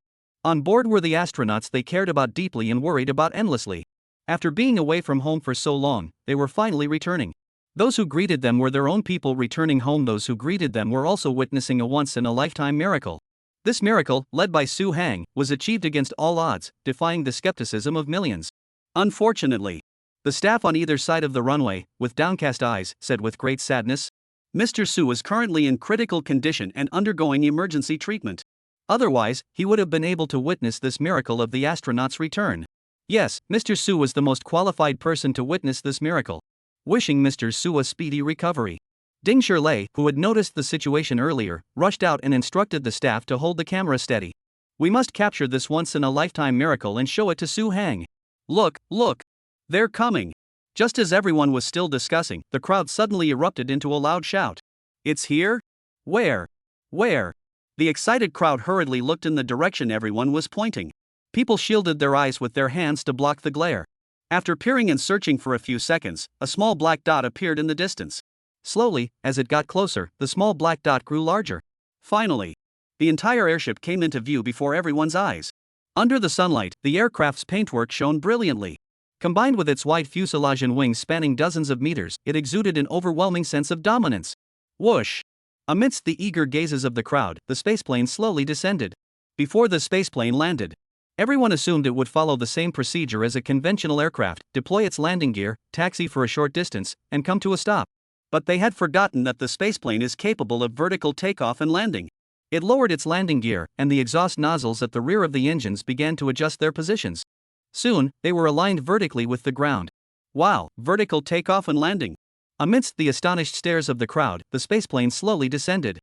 On board were the astronauts they cared about deeply and worried about endlessly. After being away from home for so long, they were finally returning. Those who greeted them were their own people returning home. Those who greeted them were also witnessing a once-in-a-lifetime miracle. This miracle, led by Su Hang, was achieved against all odds, defying the skepticism of millions. Unfortunately, the staff on either side of the runway, with downcast eyes, said with great sadness, "Mr. Su is currently in critical condition and undergoing emergency treatment. Otherwise, he would have been able to witness this miracle of the astronauts' return." Yes, Mr. Su was the most qualified person to witness this miracle. Wishing Mr. Su a speedy recovery, Ding Shirlei, who had noticed the situation earlier, rushed out and instructed the staff to hold the camera steady. "We must capture this once-in-a-lifetime miracle and show it to Su Hang. Look, look! They're coming!" Just as everyone was still discussing, the crowd suddenly erupted into a loud shout. "It's here? Where? Where?" The excited crowd hurriedly looked in the direction everyone was pointing. People shielded their eyes with their hands to block the glare. After peering and searching for a few seconds, a small black dot appeared in the distance. Slowly, as it got closer, the small black dot grew larger. Finally, the entire airship came into view before everyone's eyes. Under the sunlight, the aircraft's paintwork shone brilliantly. Combined with its wide fuselage and wings spanning dozens of meters, it exuded an overwhelming sense of dominance. Whoosh! Amidst the eager gazes of the crowd, the spaceplane slowly descended. Before the spaceplane landed, everyone assumed it would follow the same procedure as a conventional aircraft, deploy its landing gear, taxi for a short distance, and come to a stop. But they had forgotten that the spaceplane is capable of vertical takeoff and landing. It lowered its landing gear, and the exhaust nozzles at the rear of the engines began to adjust their positions. Soon, they were aligned vertically with the ground. Wow, vertical takeoff and landing! Amidst the astonished stares of the crowd, the spaceplane slowly descended.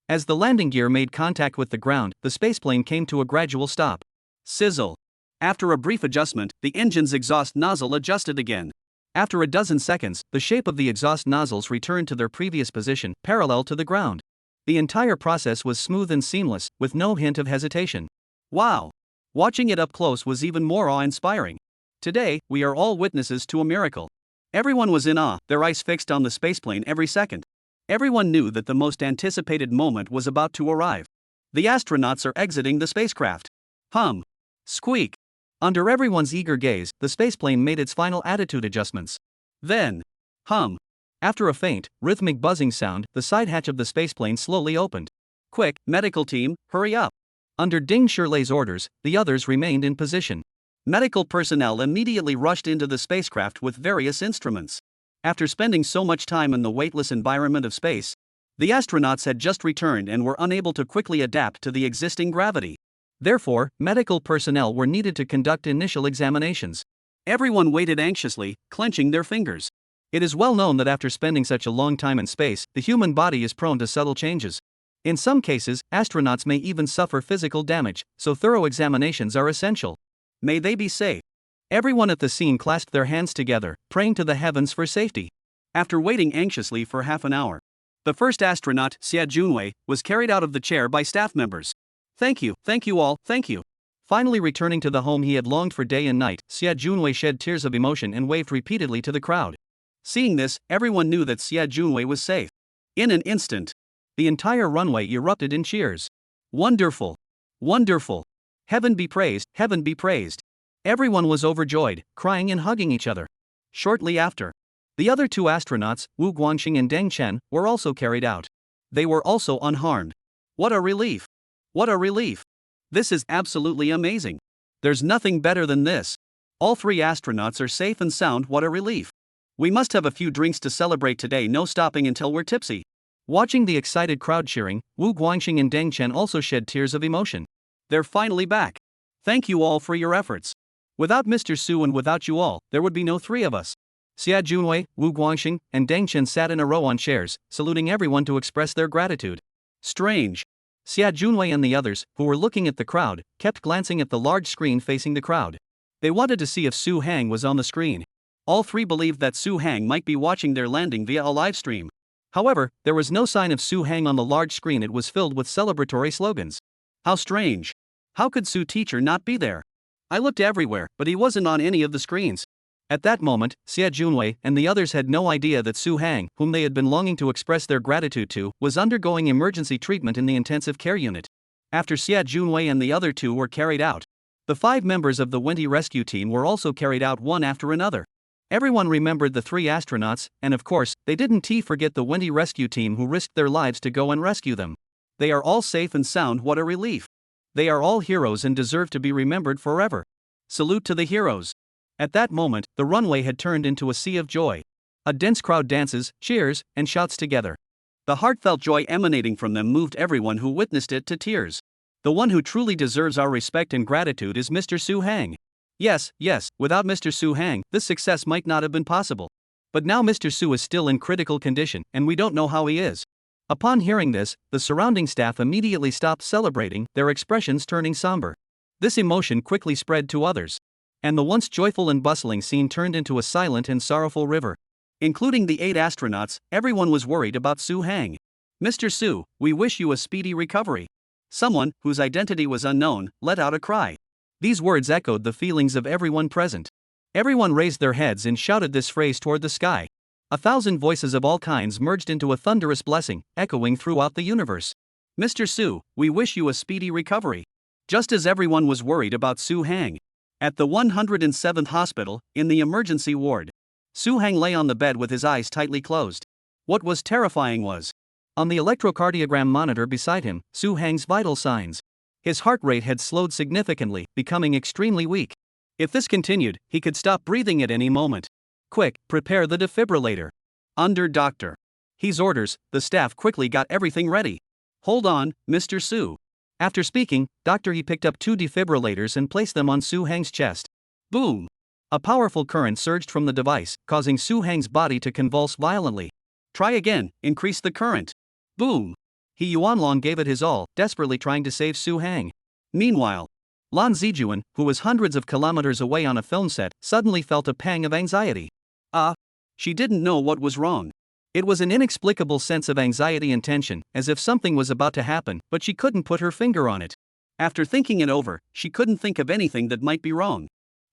As the landing gear made contact with the ground, the spaceplane came to a gradual stop. Sizzle! After a brief adjustment, the engine's exhaust nozzle adjusted again. After a dozen seconds, the shape of the exhaust nozzles returned to their previous position, parallel to the ground. The entire process was smooth and seamless, with no hint of hesitation. Wow! Watching it up close was even more awe-inspiring. Today, we are all witnesses to a miracle. Everyone was in awe, their eyes fixed on the spaceplane every second. Everyone knew that the most anticipated moment was about to arrive. The astronauts are exiting the spacecraft. Squeak! Under everyone's eager gaze, the spaceplane made its final attitude adjustments. Then, after a faint, rhythmic buzzing sound, the side hatch of the spaceplane slowly opened. "Quick, medical team, hurry up!" Under Ding Shirlei's orders, the others remained in position. Medical personnel immediately rushed into the spacecraft with various instruments. After spending so much time in the weightless environment of space, the astronauts had just returned and were unable to quickly adapt to the existing gravity. Therefore, medical personnel were needed to conduct initial examinations. Everyone waited anxiously, clenching their fingers. It is well known that after spending such a long time in space, the human body is prone to subtle changes. In some cases, astronauts may even suffer physical damage, so thorough examinations are essential. May they be safe. Everyone at the scene clasped their hands together, praying to the heavens for safety. After waiting anxiously for half an hour, the first astronaut, Xia Junwei, was carried out of the chair by staff members. Thank you all, thank you." Finally returning to the home he had longed for day and night, Xia Junwei shed tears of emotion and waved repeatedly to the crowd. Seeing this, everyone knew that Xia Junwei was safe. In an instant, the entire runway erupted in cheers. "Wonderful! Wonderful! Heaven be praised, heaven be praised!" Everyone was overjoyed, crying and hugging each other. Shortly after, the other two astronauts, Wu Guangxing and Deng Chen, were also carried out. They were also unharmed. What a relief! What a relief! This is absolutely amazing. There's nothing better than this. All three astronauts are safe and sound. What a relief! We must have a few drinks to celebrate today. No stopping until we're tipsy. Watching the excited crowd cheering, Wu Guangxing and Deng Chen also shed tears of emotion. They're finally back. Thank you all for your efforts. Without Mr. Su and without you all, there would be no three of us. Xia Junwei, Wu Guangxing, and Deng Chen sat in a row on chairs, saluting everyone to express their gratitude. Strange. Xia Junwei and the others, who were looking at the crowd, kept glancing at the large screen facing the crowd. They wanted to see if Su Hang was on the screen. All three believed that Su Hang might be watching their landing via a live stream. However, there was no sign of Su Hang on the large screen. It was filled with celebratory slogans. How strange. How could Su teacher not be there? I looked everywhere, but he wasn't on any of the screens. At that moment, Xia Junwei and the others had no idea that Su Hang, whom they had been longing to express their gratitude to, was undergoing emergency treatment in the intensive care unit. After Xia Junwei and the other two were carried out, the 5 members of the Windy rescue team were also carried out one after another. Everyone remembered the 3 astronauts, and of course, they didn't forget the Windy rescue team who risked their lives to go and rescue them. They are all safe and sound. What a relief. They are all heroes and deserve to be remembered forever. Salute to the heroes. At that moment, the runway had turned into a sea of joy. A dense crowd dances, cheers, and shouts together. The heartfelt joy emanating from them moved everyone who witnessed it to tears. The one who truly deserves our respect and gratitude is Mr. Su Hang. Yes, without Mr. Su Hang, this success might not have been possible. But now Mr. Su is still in critical condition, and we don't know how he is. Upon hearing this, the surrounding staff immediately stopped celebrating, their expressions turning somber. This emotion quickly spread to others. And the once joyful and bustling scene turned into a silent and sorrowful river. Including the 8 astronauts, everyone was worried about Su Hang. Mr. Su, we wish you a speedy recovery. Someone, whose identity was unknown, let out a cry. These words echoed the feelings of everyone present. Everyone raised their heads and shouted this phrase toward the sky. 1,000 voices of all kinds merged into a thunderous blessing, echoing throughout the universe. Mr. Su, we wish you a speedy recovery. Just as everyone was worried about Su Hang. At the 107th hospital, in the emergency ward, Su Hang lay on the bed with his eyes tightly closed. What was terrifying was, on the electrocardiogram monitor beside him, Su Hang's vital signs. His heart rate had slowed significantly, becoming extremely weak. If this continued, he could stop breathing at any moment. Quick, prepare the defibrillator. Under Dr. He's orders, the staff quickly got everything ready. Hold on, Mr. Su. After speaking, Dr. He picked up 2 defibrillators and placed them on Su Hang's chest. Boom! A powerful current surged from the device, causing Su Hang's body to convulse violently. Try again, increase the current. Boom! He Yuanlong gave it his all, desperately trying to save Su Hang. Meanwhile, Lan Zijuan, who was hundreds of kilometers away on a film set, suddenly felt a pang of anxiety. She didn't know what was wrong. It was an inexplicable sense of anxiety and tension, as if something was about to happen, but she couldn't put her finger on it. After thinking it over, she couldn't think of anything that might be wrong.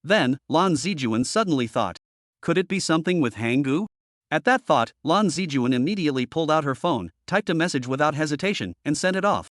Then, Lan Zijuan suddenly thought, could it be something with Hanggu? At that thought, Lan Zijuan immediately pulled out her phone, typed a message without hesitation, and sent it off.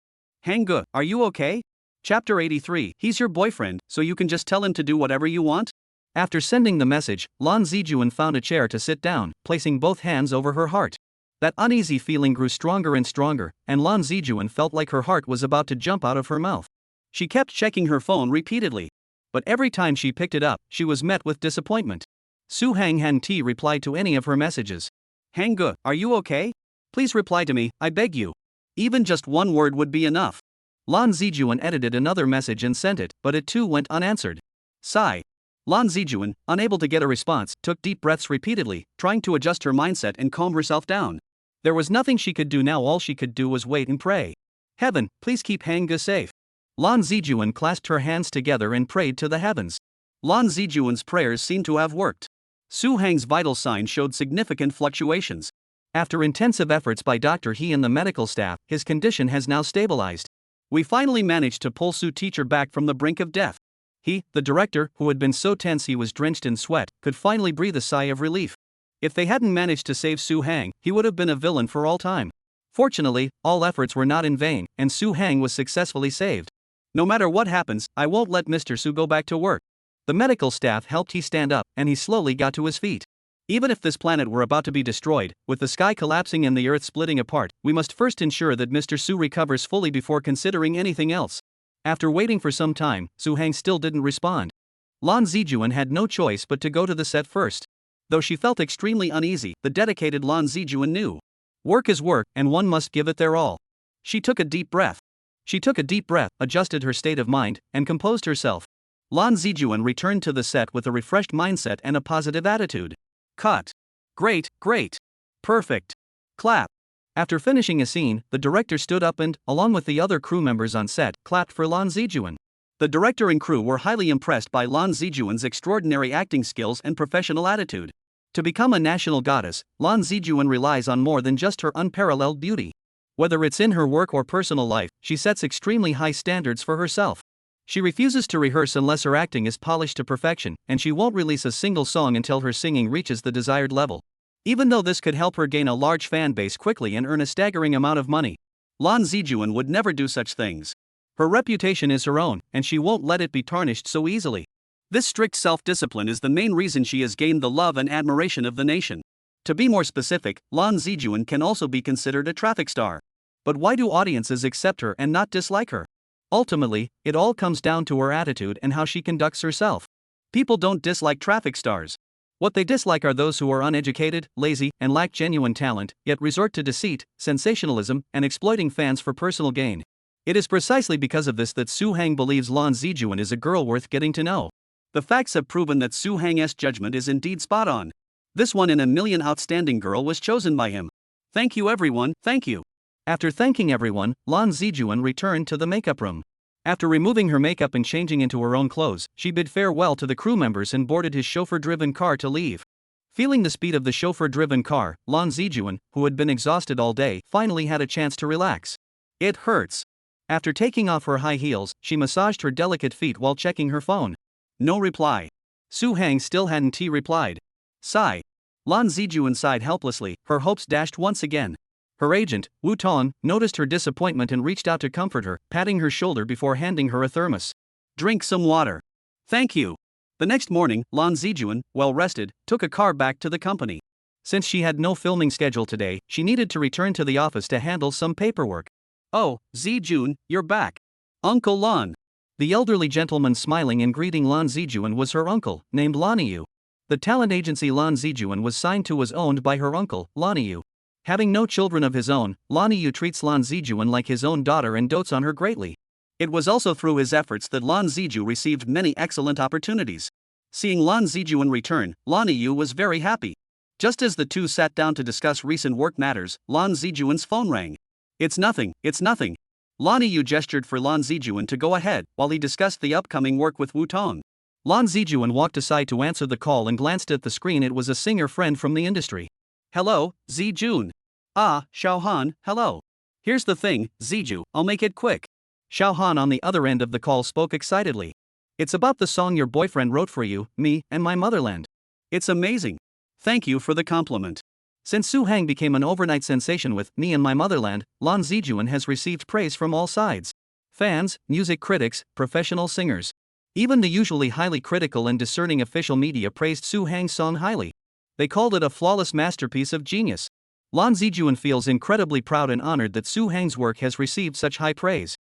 Hanggu, are you okay? Chapter 83, he's your boyfriend, so you can just tell him to do whatever you want? After sending the message, Lan Zijuan found a chair to sit down, placing both hands over her heart. That uneasy feeling grew stronger and stronger, and Lan Zijuan felt like her heart was about to jump out of her mouth. She kept checking her phone repeatedly. But every time she picked it up, she was met with disappointment. Su Hang hadn't replied to any of her messages. Hanggu, are you okay? Please reply to me, I beg you. Even just one word would be enough. Lan Zijuan edited another message and sent it, but it too went unanswered. Sigh. Lan Zijuan, unable to get a response, took deep breaths repeatedly, trying to adjust her mindset and calm herself down. There was nothing she could do now. All she could do was wait and pray. Heaven, please keep Hanggu safe. Lan Zijuan clasped her hands together and prayed to the heavens. Lan Zijuan's prayers seemed to have worked. Su Hang's vital signs showed significant fluctuations. After intensive efforts by Dr. He and the medical staff, his condition has now stabilized. We finally managed to pull Su teacher back from the brink of death. He, the director, who had been so tense he was drenched in sweat, could finally breathe a sigh of relief. If they hadn't managed to save Su Hang, he would have been a villain for all time. Fortunately, all efforts were not in vain, and Su Hang was successfully saved. No matter what happens, I won't let Mr. Su go back to work. The medical staff helped he stand up, and he slowly got to his feet. Even if this planet were about to be destroyed, with the sky collapsing and the earth splitting apart, we must first ensure that Mr. Su recovers fully before considering anything else. After waiting for some time, Su Hang still didn't respond. Lan Zijuan had no choice but to go to the set first. Though she felt extremely uneasy, the dedicated Lan Zijuan knew. Work is work, and one must give it their all. She took a deep breath. Adjusted her state of mind, and composed herself. Lan Zijuan returned to the set with a refreshed mindset and a positive attitude. Cut. Great, great. Perfect. Clap. After finishing a scene, the director stood up and, along with the other crew members on set, clapped for Lan Zijuan. The director and crew were highly impressed by Lan Zijuan's extraordinary acting skills and professional attitude. To become a national goddess, Lan Zijuan relies on more than just her unparalleled beauty. Whether it's in her work or personal life, she sets extremely high standards for herself. She refuses to rehearse unless her acting is polished to perfection, and she won't release a single song until her singing reaches the desired level. Even though this could help her gain a large fan base quickly and earn a staggering amount of money, Lan Zijuan would never do such things. Her reputation is her own, and she won't let it be tarnished so easily. This strict self-discipline is the main reason she has gained the love and admiration of the nation. To be more specific, Lan Zijuan can also be considered a traffic star. But why do audiences accept her and not dislike her? Ultimately, it all comes down to her attitude and how she conducts herself. People don't dislike traffic stars. What they dislike are those who are uneducated, lazy, and lack genuine talent, yet resort to deceit, sensationalism, and exploiting fans for personal gain. It is precisely because of this that Su Hang believes Lan Zijuan is a girl worth getting to know. The facts have proven that Su Hang's judgment is indeed spot on. This one in a million outstanding girl was chosen by him. Thank you everyone, thank you. After thanking everyone, Lan Zijuan returned to the makeup room. After removing her makeup and changing into her own clothes, she bid farewell to the crew members and boarded his chauffeur-driven car to leave. Feeling the speed of the chauffeur-driven car, Lan Zijuan, who had been exhausted all day, finally had a chance to relax. It hurts. After taking off her high heels, she massaged her delicate feet while checking her phone. No reply. Su Hang still hadn't replied. Sigh. Lan Zijuan sighed helplessly, her hopes dashed once again. Her agent, Wu Tong, noticed her disappointment and reached out to comfort her, patting her shoulder before handing her a thermos. Drink some water. Thank you. The next morning, Lan Zijuan, well rested, took a car back to the company. Since she had no filming schedule today, she needed to return to the office to handle some paperwork. Oh, Zijun, you're back. Uncle Lan. The elderly gentleman smiling and greeting Lan Zijuan was her uncle, named Laniyu. The talent agency Lan Zijuan was signed to was owned by her uncle, Laniyu. Having no children of his own, Laniyu treats Lan Zijuan like his own daughter and dotes on her greatly. It was also through his efforts that Lan Ziju received many excellent opportunities. Seeing Lan Zijuan return, Laniyu was very happy. Just as the two sat down to discuss recent work matters, Lan Zijuan's phone rang. It's nothing, it's nothing. Laniyu gestured for Lan Zijuan to go ahead while he discussed the upcoming work with Wu Tong. Lan Zijuan walked aside to answer the call and glanced at the screen. It was a singer friend from the industry. Hello, Zijun. Ah, Xiaohan, hello. Here's the thing, Ziju, I'll make it quick. Xiaohan on the other end of the call spoke excitedly. It's about the song your boyfriend wrote for you, me, and my motherland. It's amazing. Thank you for the compliment. Since Su Hang became an overnight sensation with Me and My Motherland, Lan Zijuan has received praise from all sides. Fans, music critics, professional singers. Even the usually highly critical and discerning official media praised Su Hang's song highly. They called it a flawless masterpiece of genius. Lan Zijuan feels incredibly proud and honored that Su Hang's work has received such high praise.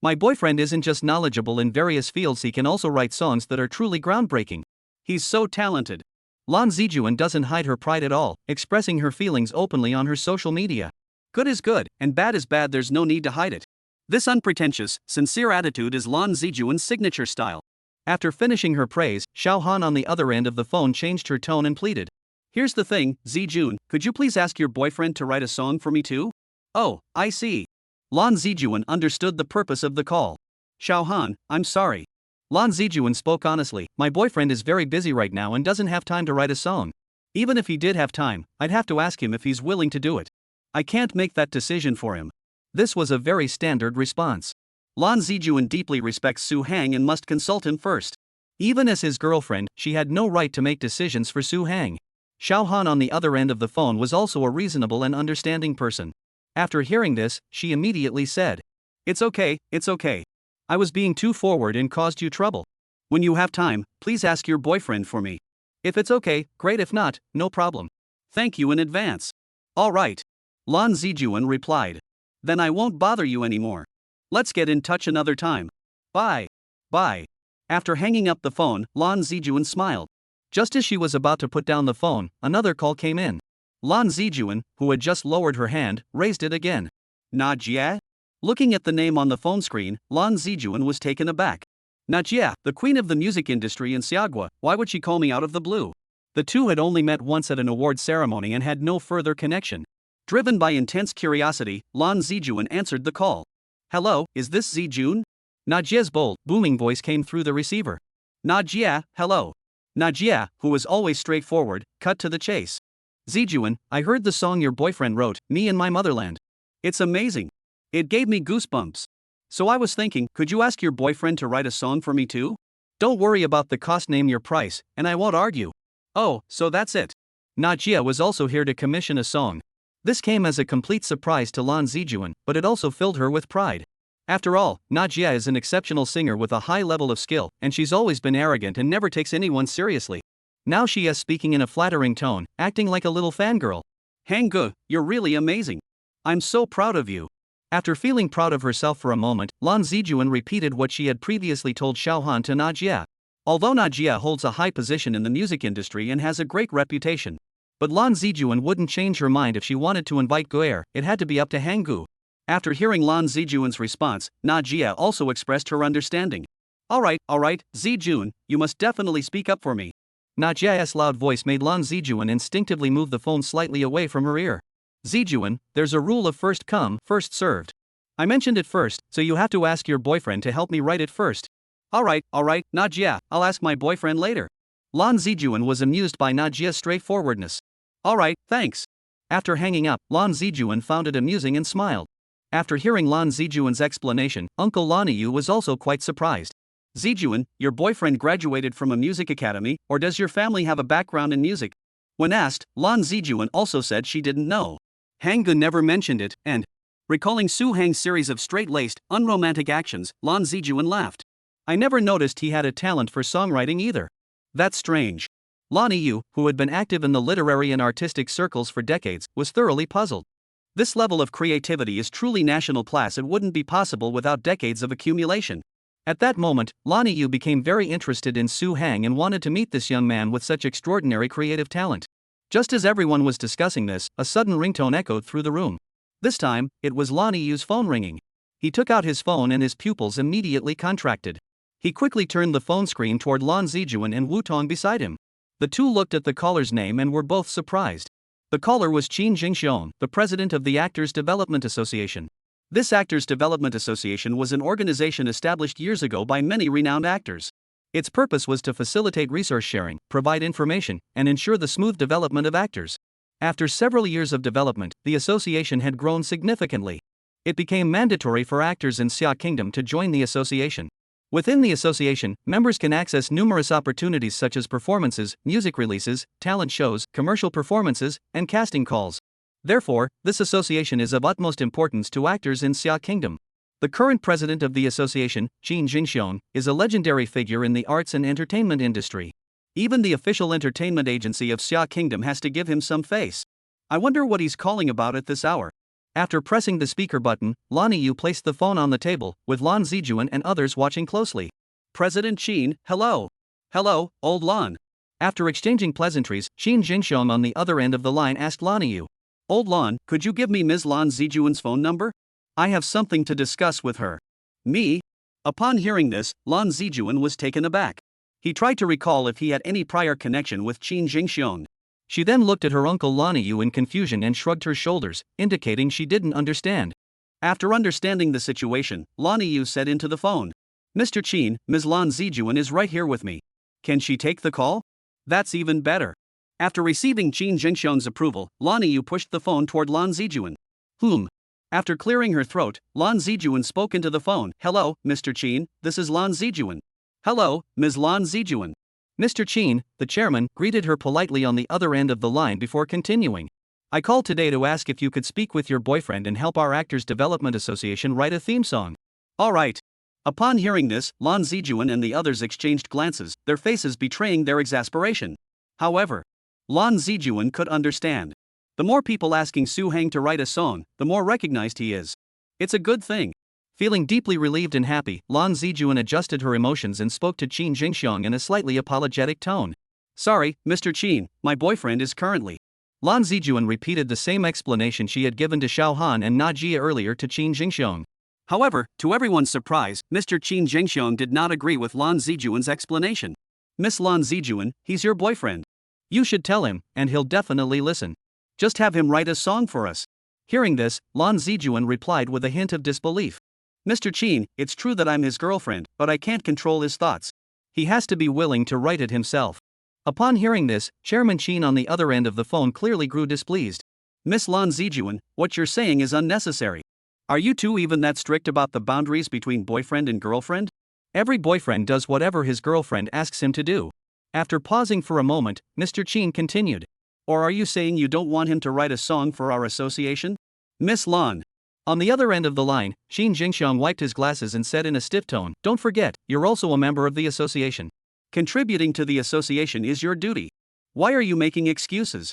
My boyfriend isn't just knowledgeable in various fields, he can also write songs that are truly groundbreaking. He's so talented. Lan Zijuan doesn't hide her pride at all, expressing her feelings openly on her social media. Good is good, and bad is bad, there's no need to hide it. This unpretentious, sincere attitude is Lan Zijuan's signature style. After finishing her praise, Xiaohan on the other end of the phone changed her tone and pleaded. Here's the thing, Zijun, could you please ask your boyfriend to write a song for me too? Oh, I see. Lan Zijuan understood the purpose of the call. Xiaohan, I'm sorry. Lan Zijuan spoke honestly, my boyfriend is very busy right now and doesn't have time to write a song. Even if he did have time, I'd have to ask him if he's willing to do it. I can't make that decision for him. This was a very standard response. Lan Zijuan deeply respects Su Hang and must consult him first. Even as his girlfriend, she had no right to make decisions for Su Hang. Xiaohan on the other end of the phone was also a reasonable and understanding person. After hearing this, she immediately said, It's okay, it's okay. I was being too forward and caused you trouble. When you have time, please ask your boyfriend for me. If it's okay, great, if not, no problem. Thank you in advance. All right. Lan Zijuan replied. Then I won't bother you anymore. Let's get in touch another time. Bye. Bye. After hanging up the phone, Lan Zijuan smiled. Just as she was about to put down the phone, another call came in. Lan Zijuan, who had just lowered her hand, raised it again. Na Jie? Looking at the name on the phone screen, Lan Zijuan was taken aback. Najia, the queen of the music industry in Siagwa, why would she call me out of the blue? The two had only met once at an award ceremony and had no further connection. Driven by intense curiosity, Lan Zijuan answered the call. Hello, is this Zijun? Najia's bold, booming voice came through the receiver. Najia, hello. Najia, who was always straightforward, cut to the chase. Zijuan, I heard the song your boyfriend wrote, Me and My Motherland. It's amazing. It gave me goosebumps. So I was thinking, could you ask your boyfriend to write a song for me too? Don't worry about the cost, name your price, and I won't argue. Oh, so that's it. Najia was also here to commission a song. This came as a complete surprise to Lan Zijuan, but it also filled her with pride. After all, Najia is an exceptional singer with a high level of skill, and she's always been arrogant and never takes anyone seriously. Now she is speaking in a flattering tone, acting like a little fangirl. Hanggu, you're really amazing. I'm so proud of you. After feeling proud of herself for a moment, Lan Zijuan repeated what she had previously told Xiaohan to Najia. Although Najia holds a high position in the music industry and has a great reputation, but Lan Zijuan wouldn't change her mind if she wanted to invite Guer, it had to be up to Hanggu. After hearing Lan Zijuan's response, Najia also expressed her understanding. Alright, Zijun, you must definitely speak up for me. Najia's loud voice made Lan Zijuan instinctively move the phone slightly away from her ear. Zijuan, there's a rule of first come, first served. I mentioned it first, so you have to ask your boyfriend to help me write it first. Alright, Najia, I'll ask my boyfriend later. Lan Zijuan was amused by Najia's straightforwardness. Alright, thanks. After hanging up, Lan Zijuan found it amusing and smiled. After hearing Lan Zijuan's explanation, Uncle Laniu was also quite surprised. Zijuan, your boyfriend graduated from a music academy, or does your family have a background in music? When asked, Lan Zijuan also said she didn't know. Hanggu never mentioned it, and, recalling Su Hang's series of straight-laced, unromantic actions, Lan Zijuan laughed. I never noticed he had a talent for songwriting either. That's strange. Laniu, who had been active in the literary and artistic circles for decades, was thoroughly puzzled. This level of creativity is truly national class. It wouldn't be possible without decades of accumulation. At that moment, Laniu became very interested in Su Hang and wanted to meet this young man with such extraordinary creative talent. Just as everyone was discussing this, a sudden ringtone echoed through the room. This time, it was Laniu's phone ringing. He took out his phone and his pupils immediately contracted. He quickly turned the phone screen toward Lan Zijuan and Wu Tong beside him. The two looked at the caller's name and were both surprised. The caller was Qin Jingxiong, the president of the Actors Development Association. This Actors Development Association was an organization established years ago by many renowned actors. Its purpose was to facilitate resource sharing, provide information, and ensure the smooth development of actors. After several years of development, the association had grown significantly. It became mandatory for actors in Xia Kingdom to join the association. Within the association, members can access numerous opportunities such as performances, music releases, talent shows, commercial performances, and casting calls. Therefore, this association is of utmost importance to actors in Xia Kingdom. The current president of the association, Qin Jingxiong, is a legendary figure in the arts and entertainment industry. Even the official entertainment agency of Xia Kingdom has to give him some face. I wonder what he's calling about at this hour. After pressing the speaker button, Laniu placed the phone on the table, with Lan Zijuan and others watching closely. President Qin, hello. Hello, old Lan. After exchanging pleasantries, Qin Jingxiong on the other end of the line asked Laniu. Old Lan, could you give me Ms. Lan Zijuan's phone number? I have something to discuss with her. Me? Upon hearing this, Lan Zijuan was taken aback. He tried to recall if he had any prior connection with Qin Jingxiong. She then looked at her uncle Laniu in confusion and shrugged her shoulders, indicating she didn't understand. After understanding the situation, Laniu said into the phone, Mr. Qin, Ms. Lan Zijuan is right here with me. Can she take the call? That's even better. After receiving Qin Jingxiong's approval, Laniu pushed the phone toward Lan Zijuan. After clearing her throat, Lan Zijuan spoke into the phone. Hello, Mr. Qin, this is Lan Zijuan. Hello, Ms. Lan Zijuan. Mr. Qin, the chairman, greeted her politely on the other end of the line before continuing. I called today to ask if you could speak with your boyfriend and help our Actors Development Association write a theme song. Alright. Upon hearing this, Lan Zijuan and the others exchanged glances, their faces betraying their exasperation. However, Lan Zijuan could understand. The more people asking Su Hang to write a song, the more recognized he is. It's a good thing. Feeling deeply relieved and happy, Lan Zijuan adjusted her emotions and spoke to Qin Jingxiong in a slightly apologetic tone. Sorry, Mr. Qin, my boyfriend is currently. Lan Zijuan repeated the same explanation she had given to Xiao Han and Najia earlier to Qin Jingxiong. However, to everyone's surprise, Mr. Qin Zhengxiong did not agree with Lan Zijuan's explanation. Miss Lan Zijuan, he's your boyfriend. You should tell him, and he'll definitely listen. Just have him write a song for us. Hearing this, Lan Zijuan replied with a hint of disbelief. Mr. Qin, it's true that I'm his girlfriend, but I can't control his thoughts. He has to be willing to write it himself. Upon hearing this, Chairman Qin on the other end of the phone clearly grew displeased. Miss Lan Zijuan, what you're saying is unnecessary. Are you two even that strict about the boundaries between boyfriend and girlfriend? Every boyfriend does whatever his girlfriend asks him to do. After pausing for a moment, Mr. Qin continued. Or are you saying you don't want him to write a song for our association? Miss Lan. On the other end of the line, Qin Jingxiang wiped his glasses and said in a stiff tone, "Don't forget, you're also a member of the association. Contributing to the association is your duty. Why are you making excuses?"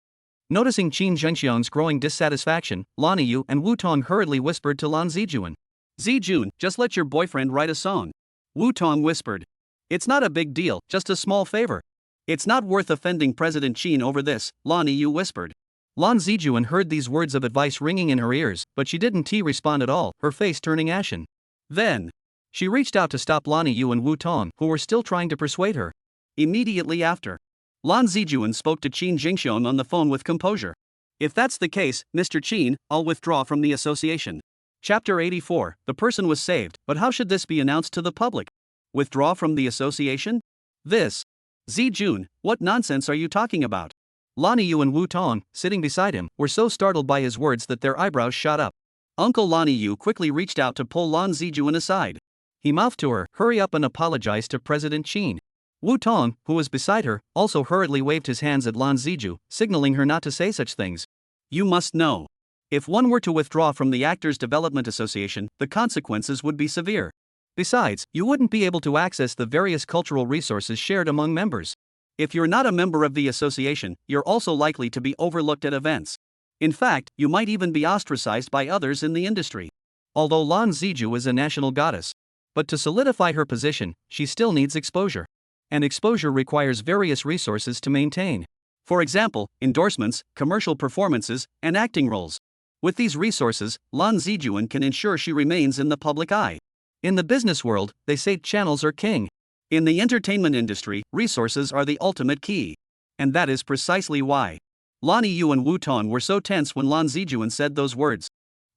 Noticing Qin Zhengxiang's growing dissatisfaction, Lan Yu and Wu Tong hurriedly whispered to Lan Zijuan. Zijun, just let your boyfriend write a song. Wu Tong whispered. It's not a big deal, just a small favor. It's not worth offending President Qin over this, Lan Yu whispered. Lan Zijuan heard these words of advice ringing in her ears, but she didn't respond at all, her face turning ashen. Then, she reached out to stop Lan Yu and Wu Tong, who were still trying to persuade her. Immediately after, Lan Zijuan spoke to Qin Jingxiong on the phone with composure. If that's the case, Mr. Qin, I'll withdraw from the association. Chapter 84, the person was saved, but how should this be announced to the public? Withdraw from the association? This. Zijun, what nonsense are you talking about? Lan Yu and Wu Tong, sitting beside him, were so startled by his words that their eyebrows shot up. Uncle Lan Yu quickly reached out to pull Lan Zijuan aside. He mouthed to her, "Hurry up and apologize to President Qin." Wu Tong, who was beside her, also hurriedly waved his hands at Lan Ziju, signaling her not to say such things. You must know. If one were to withdraw from the Actors Development Association, the consequences would be severe. Besides, you wouldn't be able to access the various cultural resources shared among members. If you're not a member of the association, you're also likely to be overlooked at events. In fact, you might even be ostracized by others in the industry. Although Lan Ziju is a national goddess. But to solidify her position, she still needs exposure. And exposure requires various resources to maintain. For example, endorsements, commercial performances, and acting roles. With these resources, Lan Zijuan can ensure she remains in the public eye. In the business world, they say channels are king. In the entertainment industry, resources are the ultimate key. And that is precisely why Lan Yu and Wu Tong were so tense when Lan Zijuan said those words.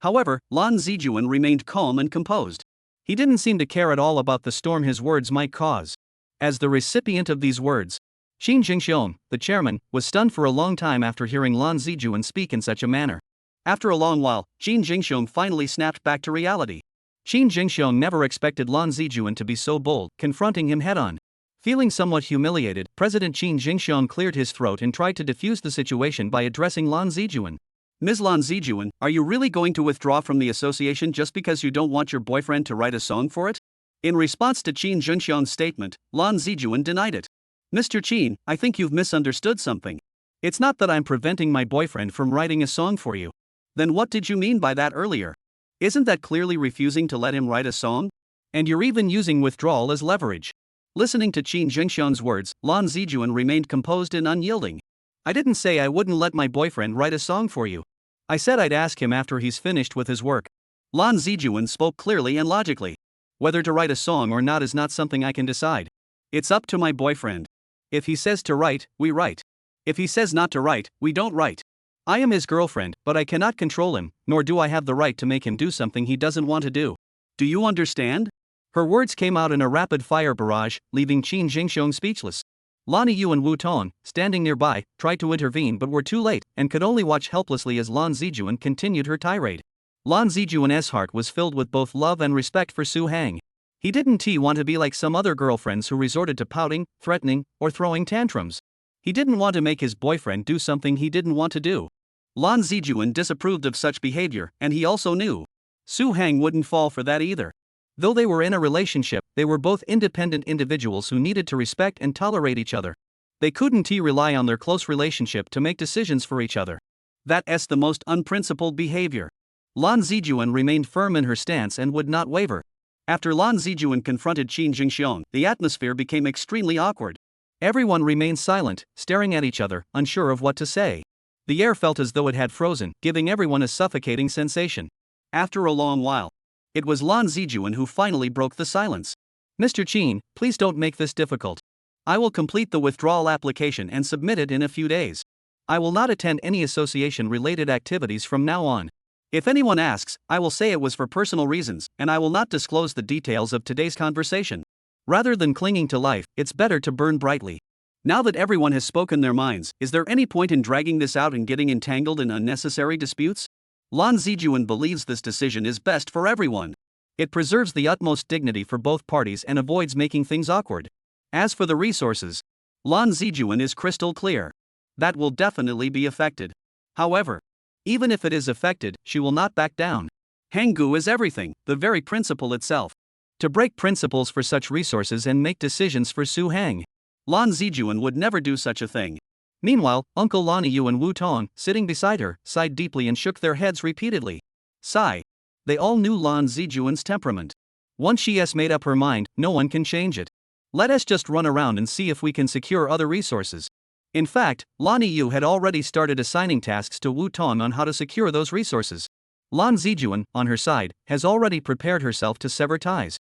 However, Lan Zijuan remained calm and composed. He didn't seem to care at all about the storm his words might cause. As the recipient of these words, Qin Jingxiong, the chairman, was stunned for a long time after hearing Lan Zijuan speak in such a manner. After a long while, Qin Jingxiong finally snapped back to reality. Qin Jingxiong never expected Lan Zijuan to be so bold, confronting him head-on. Feeling somewhat humiliated, President Qin Jingxiong cleared his throat and tried to defuse the situation by addressing Lan Zijuan. Ms. Lan Zijuan, are you really going to withdraw from the association just because you don't want your boyfriend to write a song for it? In response to Qin Jingxiong's statement, Lan Zijuan denied it. Mr. Qin, I think you've misunderstood something. It's not that I'm preventing my boyfriend from writing a song for you. Then what did you mean by that earlier? Isn't that clearly refusing to let him write a song? And you're even using withdrawal as leverage. Listening to Qin Jingxiong's words, Lan Zijuan remained composed and unyielding. I didn't say I wouldn't let my boyfriend write a song for you. I said I'd ask him after he's finished with his work. Lan Zijuan spoke clearly and logically. Whether to write a song or not is not something I can decide. It's up to my boyfriend. If he says to write, we write. If he says not to write, we don't write. I am his girlfriend, but I cannot control him, nor do I have the right to make him do something he doesn't want to do. Do you understand? Her words came out in a rapid-fire barrage, leaving Qin Jingxiong speechless. Lan Yu and Wu Tong, standing nearby, tried to intervene but were too late, and could only watch helplessly as Lan Zijuan continued her tirade. Lan Zijuan's heart was filled with both love and respect for Su Hang. He didn't want to be like some other girlfriends who resorted to pouting, threatening, or throwing tantrums. He didn't want to make his boyfriend do something he didn't want to do. Lan Zijuan disapproved of such behavior, and he also knew Su Hang wouldn't fall for that either. Though they were in a relationship, they were both independent individuals who needed to respect and tolerate each other. They couldn't rely on their close relationship to make decisions for each other. That's the most unprincipled behavior. Lan Zijuan remained firm in her stance and would not waver. After Lan Zijuan confronted Qin Jingxiong, the atmosphere became extremely awkward. Everyone remained silent, staring at each other, unsure of what to say. The air felt as though it had frozen, giving everyone a suffocating sensation. After a long while, It was Lan Zijuan who finally broke the silence. Mr. Qin, please don't make this difficult. I will complete the withdrawal application and submit it in a few days. I will not attend any association-related activities from now on. If anyone asks, I will say it was for personal reasons, and I will not disclose the details of today's conversation. Rather than clinging to life, it's better to burn brightly. Now that everyone has spoken their minds, is there any point in dragging this out and getting entangled in unnecessary disputes? Lan Zijuan believes this decision is best for everyone. It preserves the utmost dignity for both parties and avoids making things awkward. As for the resources, Lan Zijuan is crystal clear. That will definitely be affected. However, even if it is affected, she will not back down. Hanggu is everything, the very principle itself. To break principles for such resources and make decisions for Su Hang, Lan Zijuan would never do such a thing. Meanwhile, Uncle Laniyu and Wu Tong, sitting beside her, sighed deeply and shook their heads repeatedly. Sigh. They all knew Lan Zijuan's temperament. Once she has made up her mind, no one can change it. Let us just run around and see if we can secure other resources. In fact, Lani Yu had already started assigning tasks to Wu Tong on how to secure those resources. Lan Zijuan, on her side, has already prepared herself to sever ties.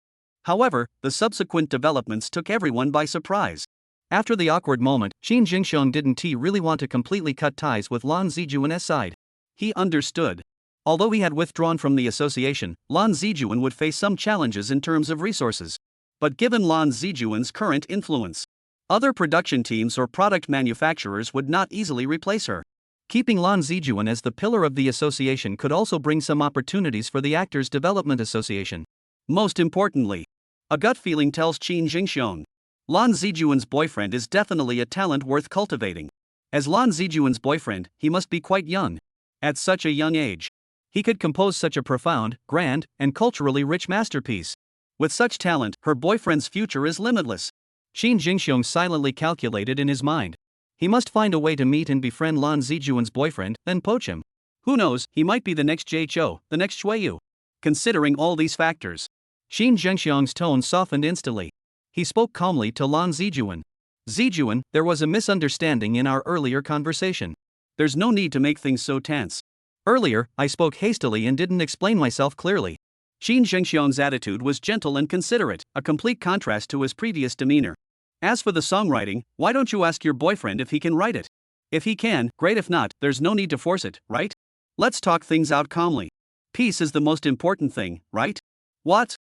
However, the subsequent developments took everyone by surprise. After the awkward moment, Qin Jingxiong didn't really want to completely cut ties with Lan Zijuan's side. He understood. Although he had withdrawn from the association, Lan Zijuan would face some challenges in terms of resources. But given Lan Zijuan's current influence, other production teams or product manufacturers would not easily replace her. Keeping Lan Zijuan as the pillar of the association could also bring some opportunities for the Actors Development Association. Most importantly, a gut feeling tells Qin Jingxiong, Lan Zijuan's boyfriend is definitely a talent worth cultivating. As Lan Zijuan's boyfriend, he must be quite young. At such a young age, he could compose such a profound, grand, and culturally rich masterpiece. With such talent, her boyfriend's future is limitless. Qin Jingxiong silently calculated in his mind. He must find a way to meet and befriend Lan Zijuan's boyfriend, then poach him. Who knows, he might be the next Jie Chou, the next Shuiyu. Considering all these factors, Qin Jingxiong's tone softened instantly. He spoke calmly to Lan Zijuan. Zijuan, there was a misunderstanding in our earlier conversation. There's no need to make things so tense. Earlier, I spoke hastily and didn't explain myself clearly. Qin Jingxiong's attitude was gentle and considerate, a complete contrast to his previous demeanor. As for the songwriting, why don't you ask your boyfriend if he can write it? If he can, great. If not, there's no need to force it, right? Let's talk things out calmly. Peace is the most important thing, right? What?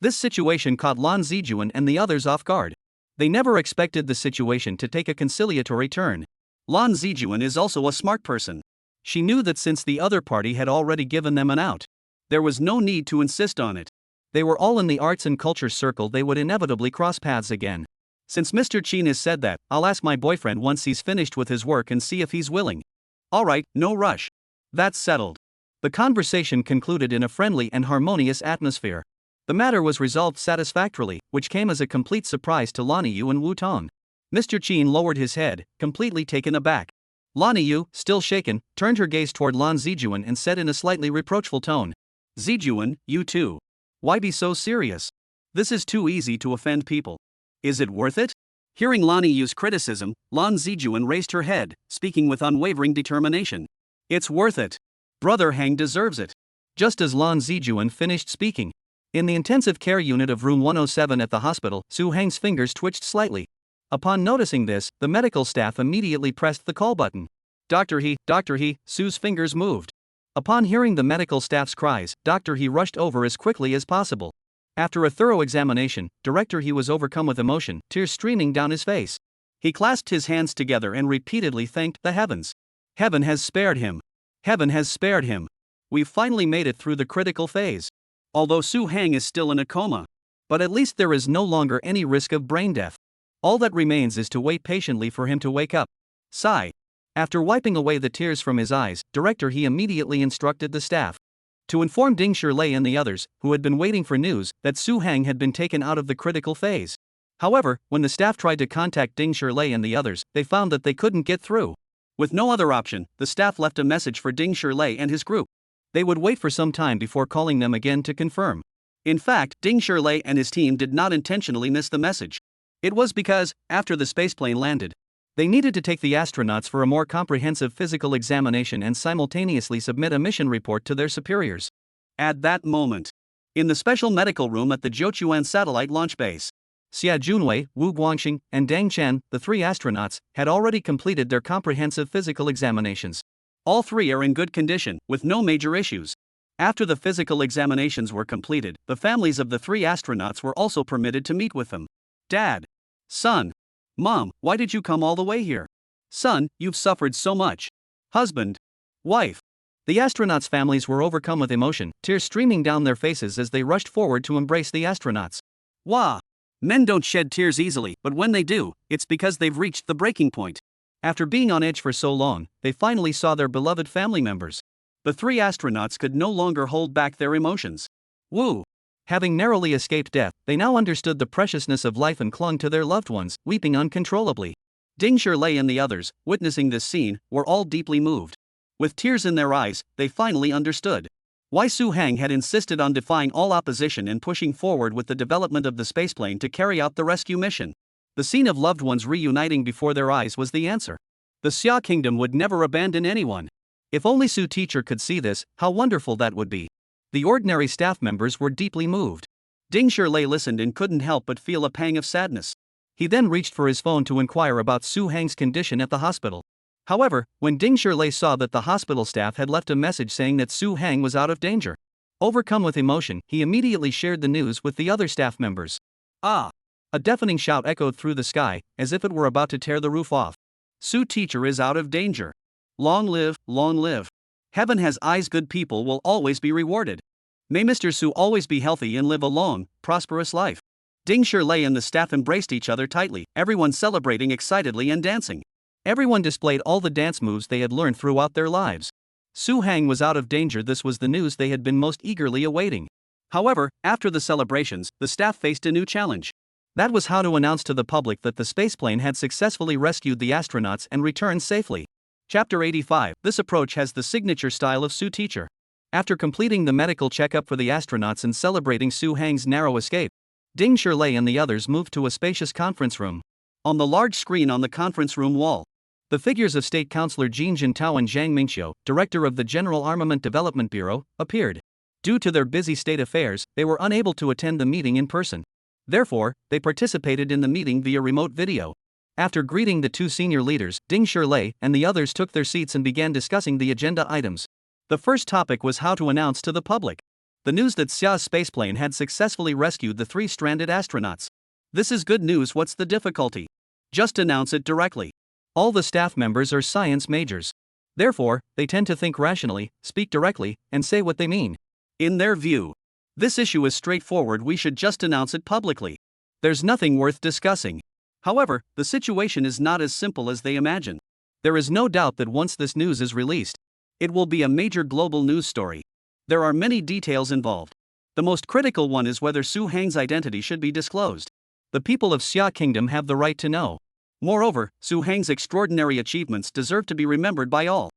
This situation caught Lan Zijuan and the others off guard. They never expected the situation to take a conciliatory turn. Lan Zijuan is also a smart person. She knew that since the other party had already given them an out, there was no need to insist on it. They were all in the arts and culture circle, they would inevitably cross paths again. Since Mr. Qin has said that, I'll ask my boyfriend once he's finished with his work and see if he's willing. Alright, no rush. That's settled. The conversation concluded in a friendly and harmonious atmosphere. The matter was resolved satisfactorily, which came as a complete surprise to Lani Yu and Wu Tong. Mr. Qin lowered his head, completely taken aback. Lani Yu, still shaken, turned her gaze toward Lan Zijuan and said in a slightly reproachful tone, Zijuan, you too. Why be so serious? This is too easy to offend people. Is it worth it? Hearing Lani Yu's criticism, Lan Zijuan raised her head, speaking with unwavering determination. It's worth it. Brother Hang deserves it. Just as Lan Zijuan finished speaking, in the intensive care unit of room 107 at the hospital, Su Hang's fingers twitched slightly. Upon noticing this, the medical staff immediately pressed the call button. Dr. He, Su's fingers moved. Upon hearing the medical staff's cries, Dr. He rushed over as quickly as possible. After a thorough examination, Director He was overcome with emotion, tears streaming down his face. He clasped his hands together and repeatedly thanked the heavens. Heaven has spared him. Heaven has spared him. We've finally made it through the critical phase. Although Su Hang is still in a coma. But at least there is no longer any risk of brain death. All that remains is to wait patiently for him to wake up. Sigh. After wiping away the tears from his eyes, Director He immediately instructed the staff to inform Ding Shilei and the others, who had been waiting for news, that Su Hang had been taken out of the critical phase. However, when the staff tried to contact Ding Shilei and the others, they found that they couldn't get through. With no other option, the staff left a message for Ding Shilei and his group. They would wait for some time before calling them again to confirm. In fact, Ding Shilei and his team did not intentionally miss the message. It was because, after the spaceplane landed, they needed to take the astronauts for a more comprehensive physical examination and simultaneously submit a mission report to their superiors. At that moment, In the special medical room at the Jiuquan satellite launch base, Xia Junwei, Wu Guangxing, and Dang Chen, the three astronauts, had already completed their comprehensive physical examinations. all three are in good condition, with no major issues. After the physical examinations were completed, the families of the three astronauts were also permitted to meet with them. Dad. Son. Mom, why did you come all the way here? Son, you've suffered so much. Husband. Wife. The astronauts' families were overcome with emotion, tears streaming down their faces as they rushed forward to embrace the astronauts. Wah. Men don't shed tears easily, but when they do, it's because they've reached the breaking point. After being on edge for so long, they finally saw their beloved family members. The three astronauts could no longer hold back their emotions. Woo. Having narrowly escaped death, they now understood the preciousness of life and clung to their loved ones, weeping uncontrollably. Ding Shirlei and the others, witnessing this scene, were all deeply moved. With tears in their eyes, they finally understood why Su Hang had insisted on defying all opposition and pushing forward with the development of the spaceplane to carry out the rescue mission. The scene of loved ones reuniting before their eyes was the answer. The Xia Kingdom would never abandon anyone. If only Su Teacher could see this, how wonderful that would be. The ordinary staff members were deeply moved. Ding Shirlei listened and couldn't help but feel a pang of sadness. He then reached for his phone to inquire about Su Hang's condition at the hospital. However, when Ding Shirlei saw that the hospital staff had left a message saying that Su Hang was out of danger, overcome with emotion, he immediately shared the news with the other staff members. Ah! A deafening shout echoed through the sky, as if it were about to tear the roof off. Su Teacher is out of danger. Long live, long live. Heaven has eyes, good people will always be rewarded. May Mr. Su always be healthy and live a long, prosperous life. Ding Shirlei and the staff embraced each other tightly, everyone celebrating excitedly and dancing. Everyone displayed all the dance moves they had learned throughout their lives. Su Hang was out of danger. This was the news they had been most eagerly awaiting. However, after the celebrations, the staff faced a new challenge. That was how to announce to the public that the spaceplane had successfully rescued the astronauts and returned safely. Chapter 85. This approach has the signature style of Su Teacher. After completing the medical checkup for the astronauts and celebrating Su Hang's narrow escape, Ding Shirlei and the others moved to a spacious conference room. On the large screen on the conference room wall, the figures of State Councilor Jin Jintao and Zhang Mingxiu, director of the General Armament Development Bureau, appeared. Due to their busy state affairs, they were unable to attend the meeting in person. Therefore, they participated in the meeting via remote video. After greeting the two senior leaders, Ding Shirlei and the others took their seats and began discussing the agenda items. The first topic was how to announce to the public the news that Xia's spaceplane had successfully rescued the three stranded astronauts. This is good news. What's the difficulty? Just announce it directly. All the staff members are science majors. Therefore, they tend to think rationally, speak directly, and say what they mean. In their view, this issue is straightforward. We should just announce it publicly. There's nothing worth discussing. However, the situation is not as simple as they imagine. There is no doubt that once this news is released, it will be a major global news story. There are many details involved. The most critical one is whether Su Hang's identity should be disclosed. The people of Xia Kingdom have the right to know. Moreover, Su Hang's extraordinary achievements deserve to be remembered by all.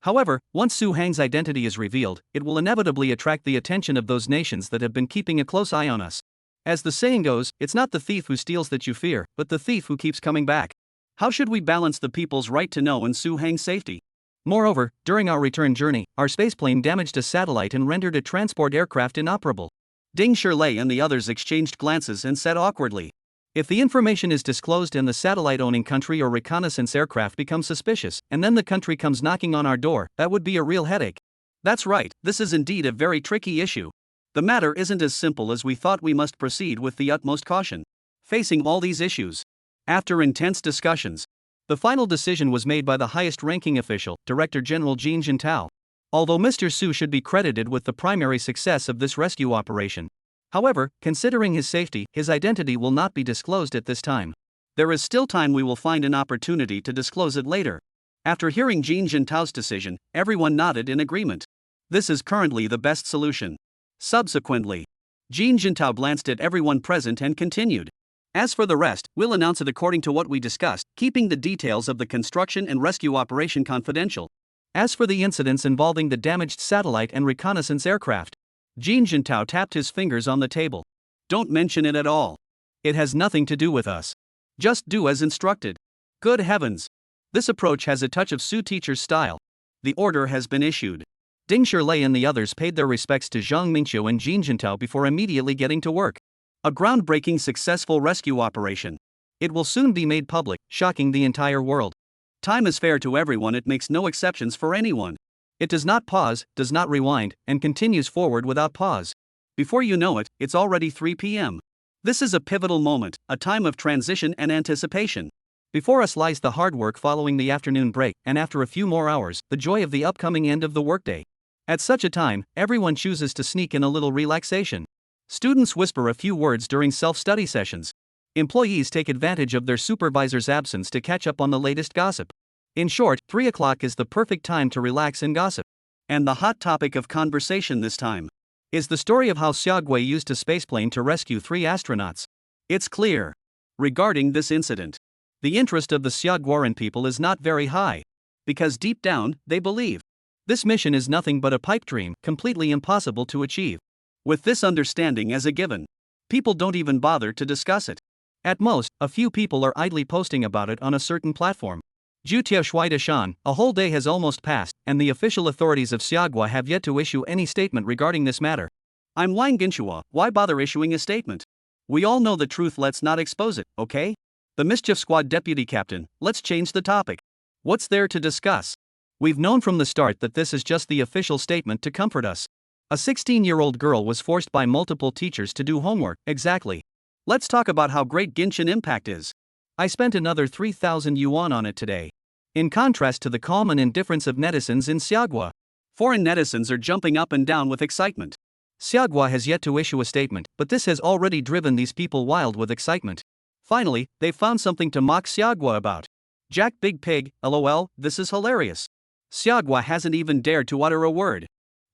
However, once Su Hang's identity is revealed, it will inevitably attract the attention of those nations that have been keeping a close eye on us. As the saying goes, it's not the thief who steals that you fear, but the thief who keeps coming back. How should we balance the people's right to know and Su Hang's safety? Moreover, during our return journey, our spaceplane damaged a satellite and rendered a transport aircraft inoperable. Ding Shirlei and the others exchanged glances and said awkwardly, if the information is disclosed and the satellite-owning country or reconnaissance aircraft becomes suspicious, and then the country comes knocking on our door, that would be a real headache. That's right, this is indeed a very tricky issue. The matter isn't as simple as we thought. We must proceed with the utmost caution. Facing all these issues, after intense discussions, the final decision was made by the highest-ranking official, Director General Jin Jintao. Although Mr. Su should be credited with the primary success of this rescue operation, however, considering his safety, his identity will not be disclosed at this time. There is still time. We will find an opportunity to disclose it later. After hearing Jin Jintao's decision, everyone nodded in agreement. This is currently the best solution. Subsequently, Jin Jintao glanced at everyone present and continued. As for the rest, we'll announce it according to what we discussed, keeping the details of the construction and rescue operation confidential. As for the incidents involving the damaged satellite and reconnaissance aircraft, Jin Jintao tapped his fingers on the table. Don't mention it at all. It has nothing to do with us. Just do as instructed. Good heavens! This approach has a touch of Su Teacher's style. The order has been issued. Ding Shirlei and the others paid their respects to Zhang Mingqiu and Jin Jintao before immediately getting to work. A groundbreaking successful rescue operation. It will soon be made public, shocking the entire world. Time is fair to everyone, it makes no exceptions for anyone. It does not pause, does not rewind, and continues forward without pause. Before you know it, it's already 3 p.m. This is a pivotal moment, a time of transition and anticipation. Before us lies the hard work following the afternoon break, and after a few more hours, the joy of the upcoming end of the workday. At such a time, everyone chooses to sneak in a little relaxation. Students whisper a few words during self-study sessions. Employees take advantage of their supervisor's absence to catch up on the latest gossip. In short, 3 o'clock is the perfect time to relax and gossip. And the hot topic of conversation this time is the story of how Xiaogui used a spaceplane to rescue 3 astronauts. It's clear. Regarding this incident, the interest of the Xiaoguoran people is not very high. Because deep down, they believe this mission is nothing but a pipe dream, completely impossible to achieve. With this understanding as a given, people don't even bother to discuss it. At most, a few people are idly posting about it on a certain platform. Jutiao Shuai Shan, a whole day has almost passed, and the official authorities of Xiaogua have yet to issue any statement regarding this matter. I'm Wang Ginshua, why bother issuing a statement? We all know the truth, let's not expose it, okay? The Mischief Squad deputy captain, let's change the topic. What's there to discuss? We've known from the start that this is just the official statement to comfort us. A 16-year-old girl was forced by multiple teachers to do homework, exactly. Let's talk about how great Genshin Impact is. I spent another 3,000 yuan on it today. In contrast to the calm and indifference of netizens in Xiaogua, foreign netizens are jumping up and down with excitement. Xiaogua has yet to issue a statement, but this has already driven these people wild with excitement. Finally, they've found something to mock Xiaogua about. Jack Big Pig, lol, this is hilarious. Xiaogua hasn't even dared to utter a word.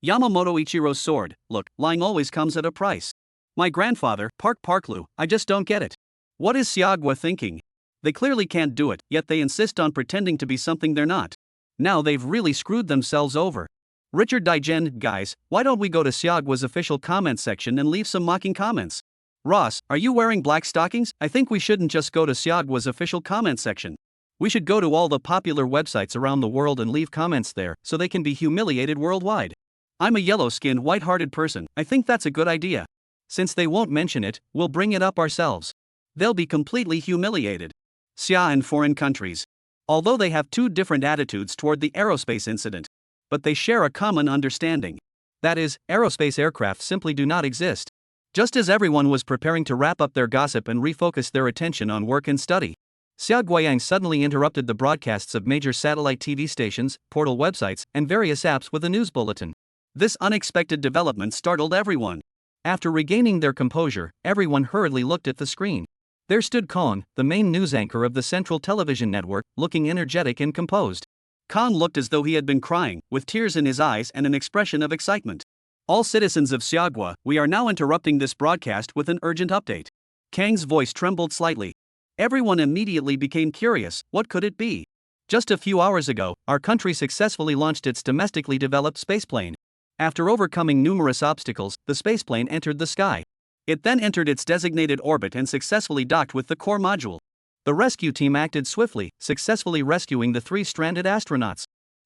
Yamamoto Ichiro's sword, look, lying always comes at a price. My grandfather, Parklu, I just don't get it. What is Xiaogua thinking? They clearly can't do it, yet they insist on pretending to be something they're not. Now they've really screwed themselves over. Richard Daigen, guys, why don't we go to Xiaogua's official comment section and leave some mocking comments? Ross, are you wearing black stockings? I think we shouldn't just go to Xiaogua's official comment section. We should go to all the popular websites around the world and leave comments there, so they can be humiliated worldwide. I'm a yellow-skinned, white-hearted person, I think that's a good idea. Since they won't mention it, we'll bring it up ourselves. They'll be completely humiliated. Xia and foreign countries. Although they have two different attitudes toward the aerospace incident, but they share a common understanding. That is, aerospace aircraft simply do not exist. Just as everyone was preparing to wrap up their gossip and refocus their attention on work and study, Xia Guiyang suddenly interrupted the broadcasts of major satellite TV stations, portal websites, and various apps with a news bulletin. This unexpected development startled everyone. After regaining their composure, everyone hurriedly looked at the screen. There stood Khan, the main news anchor of the Central Television Network, looking energetic and composed. Khan looked as though he had been crying, with tears in his eyes and an expression of excitement. All citizens of Xiaogua, we are now interrupting this broadcast with an urgent update. Kang's voice trembled slightly. Everyone immediately became curious, what could it be? Just a few hours ago, our country successfully launched its domestically developed spaceplane. After overcoming numerous obstacles, the spaceplane entered the sky. It then entered its designated orbit and successfully docked with the core module. The rescue team acted swiftly, successfully rescuing the 3 stranded astronauts.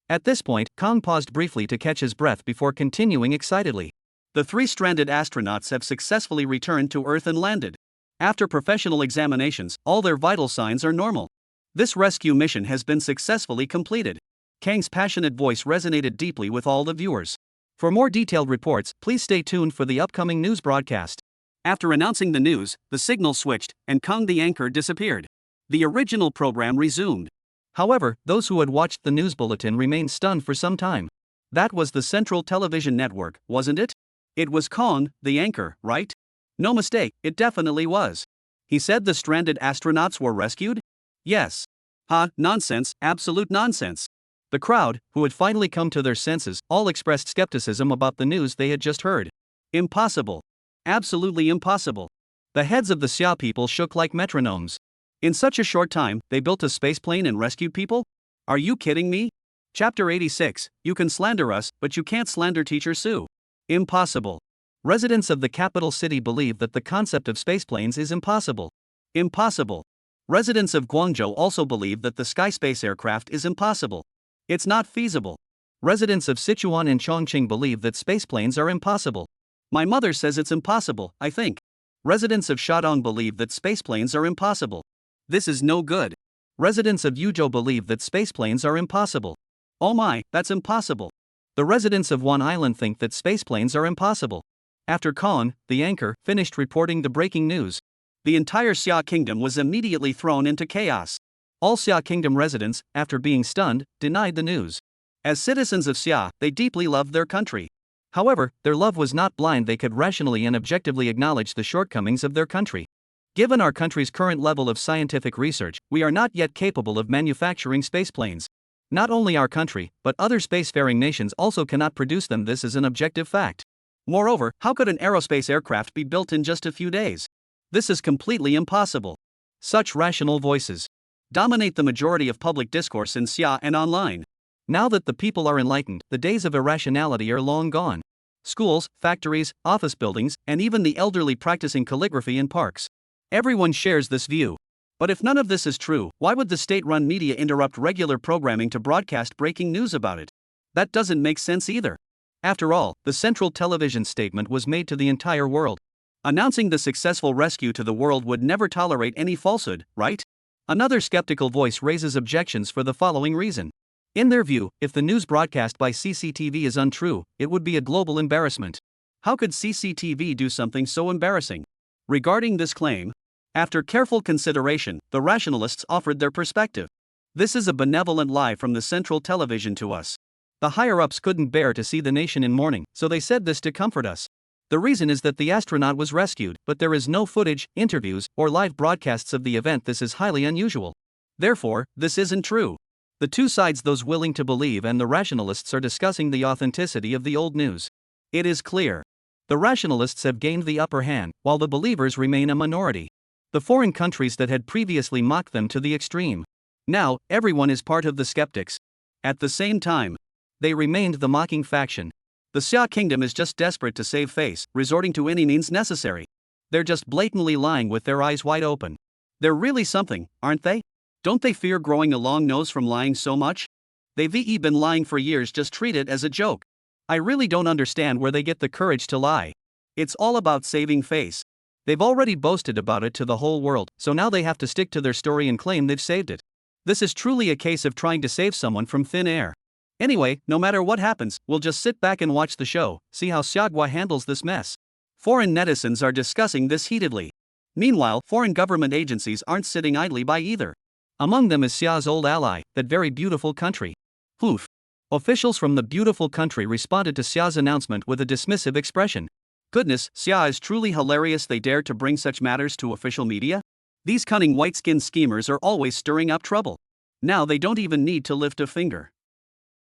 At this point, Kang paused briefly to catch his breath before continuing excitedly. The 3 stranded astronauts have successfully returned to Earth and landed. After professional examinations, all their vital signs are normal. This rescue mission has been successfully completed. Kang's passionate voice resonated deeply with all the viewers. For more detailed reports, please stay tuned for the upcoming news broadcast. After announcing the news, the signal switched, and Kang the anchor disappeared. The original program resumed. However, those who had watched the news bulletin remained stunned for some time. That was the Central Television Network, wasn't it? It was Kang, the anchor, right? No mistake, it definitely was. He said the stranded astronauts were rescued? Yes. Ha, nonsense, absolute nonsense. The crowd, who had finally come to their senses, all expressed skepticism about the news they had just heard. Impossible. Absolutely impossible. The heads of the Xia people shook like metronomes. In such a short time, they built a spaceplane and rescued people? Are you kidding me? Chapter 86, you can slander us, but you can't slander Teacher Sue. Impossible. Residents of the capital city believe that the concept of spaceplanes is impossible. Impossible. Residents of Guangzhou also believe that the skyspace aircraft is impossible. It's not feasible. Residents of Sichuan and Chongqing believe that spaceplanes are impossible. My mother says it's impossible, I think. Residents of Shandong believe that spaceplanes are impossible. This is no good. Residents of Yuzhou believe that spaceplanes are impossible. Oh my, that's impossible. The residents of Wan Island think that spaceplanes are impossible. After Khan, the anchor, finished reporting the breaking news, the entire Xia Kingdom was immediately thrown into chaos. All Xia Kingdom residents, after being stunned, denied the news. As citizens of Xia, they deeply loved their country. However, their love was not blind. They could rationally and objectively acknowledge the shortcomings of their country. Given our country's current level of scientific research, we are not yet capable of manufacturing spaceplanes. Not only our country, but other spacefaring nations also cannot produce them. This is an objective fact. Moreover, how could an aerospace aircraft be built in just a few days? This is completely impossible. Such rational voices dominate the majority of public discourse in Xia and online. Now that the people are enlightened, the days of irrationality are long gone. Schools, factories, office buildings, and even the elderly practicing calligraphy in parks. Everyone shares this view. But if none of this is true, why would the state-run media interrupt regular programming to broadcast breaking news about it? That doesn't make sense either. After all, the central television statement was made to the entire world. Announcing the successful rescue to the world would never tolerate any falsehood, right? Another skeptical voice raises objections for the following reason. In their view, if the news broadcast by CCTV is untrue, it would be a global embarrassment. How could CCTV do something so embarrassing? Regarding this claim, after careful consideration, the rationalists offered their perspective. This is a benevolent lie from the central television to us. The higher-ups couldn't bear to see the nation in mourning, so they said this to comfort us. The reason is that the astronaut was rescued, but there is no footage, interviews, or live broadcasts of the event. This is highly unusual. Therefore, this isn't true. The two sides, those willing to believe and the rationalists, are discussing the authenticity of the old news. It is clear. The rationalists have gained the upper hand, while the believers remain a minority. The foreign countries that had previously mocked them to the extreme. Now, everyone is part of the skeptics. At the same time, they remained the mocking faction. The Xia Kingdom is just desperate to save face, resorting to any means necessary. They're just blatantly lying with their eyes wide open. They're really something, aren't they? Don't they fear growing a long nose from lying so much? They've been lying for years. Just treat it as a joke. I really don't understand where they get the courage to lie. It's all about saving face. They've already boasted about it to the whole world, so now they have to stick to their story and claim they've saved it. This is truly a case of trying to save someone from thin air. Anyway, no matter what happens, we'll just sit back and watch the show, see how Xiaogua handles this mess. Foreign netizens are discussing this heatedly. Meanwhile, foreign government agencies aren't sitting idly by either. Among them is Xia's old ally, that very beautiful country. Poof. Officials from the beautiful country responded to Xia's announcement with a dismissive expression. Goodness, Xia is truly hilarious. They dare to bring such matters to official media? These cunning white-skinned schemers are always stirring up trouble. Now they don't even need to lift a finger.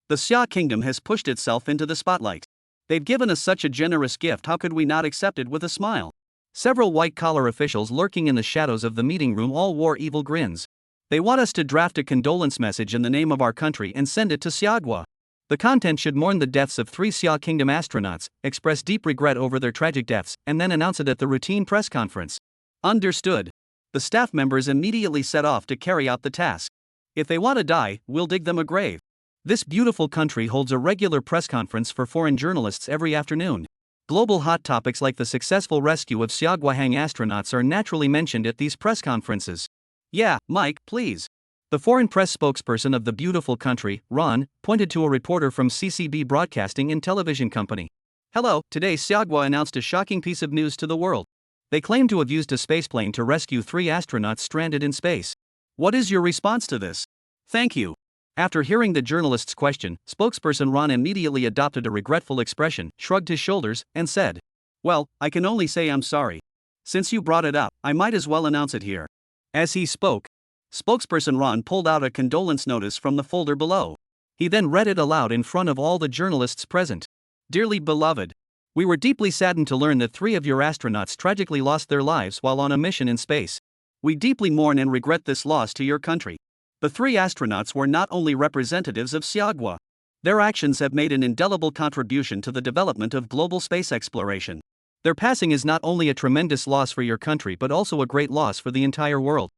The Xia Kingdom has pushed itself into the spotlight. They've given us such a generous gift. How could we not accept it with a smile? Several white-collar officials lurking in the shadows of the meeting room all wore evil grins. They want us to draft a condolence message in the name of our country and send it to Xiaogua. The content should mourn the deaths of 3 Xia Kingdom astronauts, express deep regret over their tragic deaths, and then announce it at the routine press conference. Understood. The staff members immediately set off to carry out the task. If they want to die, we'll dig them a grave. This beautiful country holds a regular press conference for foreign journalists every afternoon. Global hot topics like the successful rescue of Xiaoguahang astronauts are naturally mentioned at these press conferences. Yeah, Mike, please. The foreign press spokesperson of the beautiful country, Ron, pointed to a reporter from CCB Broadcasting and Television Company. Hello, today Xiaogua announced a shocking piece of news to the world. They claim to have used a spaceplane to rescue 3 astronauts stranded in space. What is your response to this? Thank you. After hearing the journalist's question, spokesperson Ron immediately adopted a regretful expression, shrugged his shoulders, and said, "Well, I can only say I'm sorry. Since you brought it up, I might as well announce it here." As he spoke, spokesperson Ron pulled out a condolence notice from the folder below. He then read it aloud in front of all the journalists present. "Dearly beloved, we were deeply saddened to learn that 3 of your astronauts tragically lost their lives while on a mission in space. We deeply mourn and regret this loss to your country. The 3 astronauts were not only representatives of Xiaogua. Their actions have made an indelible contribution to the development of global space exploration. Their passing is not only a tremendous loss for your country but also a great loss for the entire world.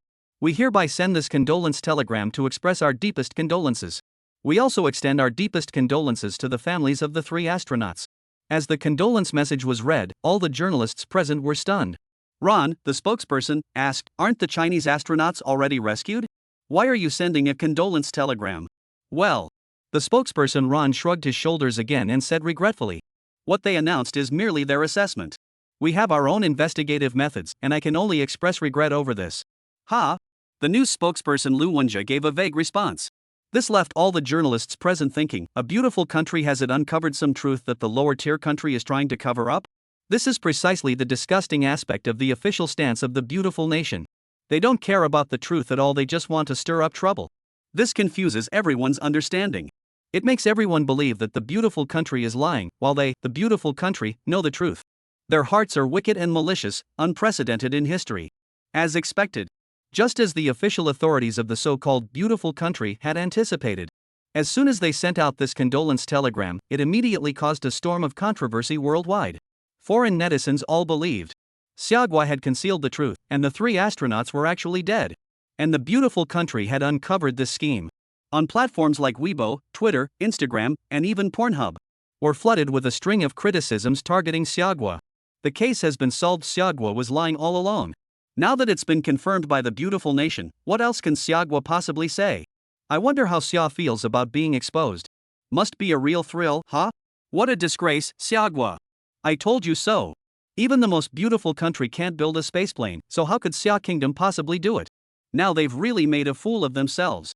We hereby send this condolence telegram to express our deepest condolences." We also extend our deepest condolences to the families of the 3 astronauts. As the condolence message was read, all the journalists present were stunned. Ron, the spokesperson, asked, "Aren't the Chinese astronauts already rescued? Why are you sending a condolence telegram?" Well, the spokesperson Ron shrugged his shoulders again and said regretfully, "What they announced is merely their assessment. We have our own investigative methods, and I can only express regret over this." Ha! The news spokesperson Lu Wenjie gave a vague response. This left all the journalists present thinking, a beautiful country, has it uncovered some truth that the lower tier country is trying to cover up? This is precisely the disgusting aspect of the official stance of the beautiful nation. They don't care about the truth at all, they just want to stir up trouble. This confuses everyone's understanding. It makes everyone believe that the beautiful country is lying, while they, the beautiful country, know the truth. Their hearts are wicked and malicious, unprecedented in history. As expected. Just as the official authorities of the so-called beautiful country had anticipated. As soon as they sent out this condolence telegram, it immediately caused a storm of controversy worldwide. Foreign netizens all believed Xiaoguo had concealed the truth, and the 3 astronauts were actually dead. And the beautiful country had uncovered this scheme. On platforms like Weibo, Twitter, Instagram, and even Pornhub, were flooded with a string of criticisms targeting Xiaoguo. The case has been solved, Xiaoguo was lying all along. Now that it's been confirmed by the beautiful nation, what else can Xiaoguo possibly say? I wonder how Xia feels about being exposed. Must be a real thrill, huh? What a disgrace, Xiaoguo. I told you so. Even the most beautiful country can't build a spaceplane, so how could Xia Kingdom possibly do it? Now they've really made a fool of themselves.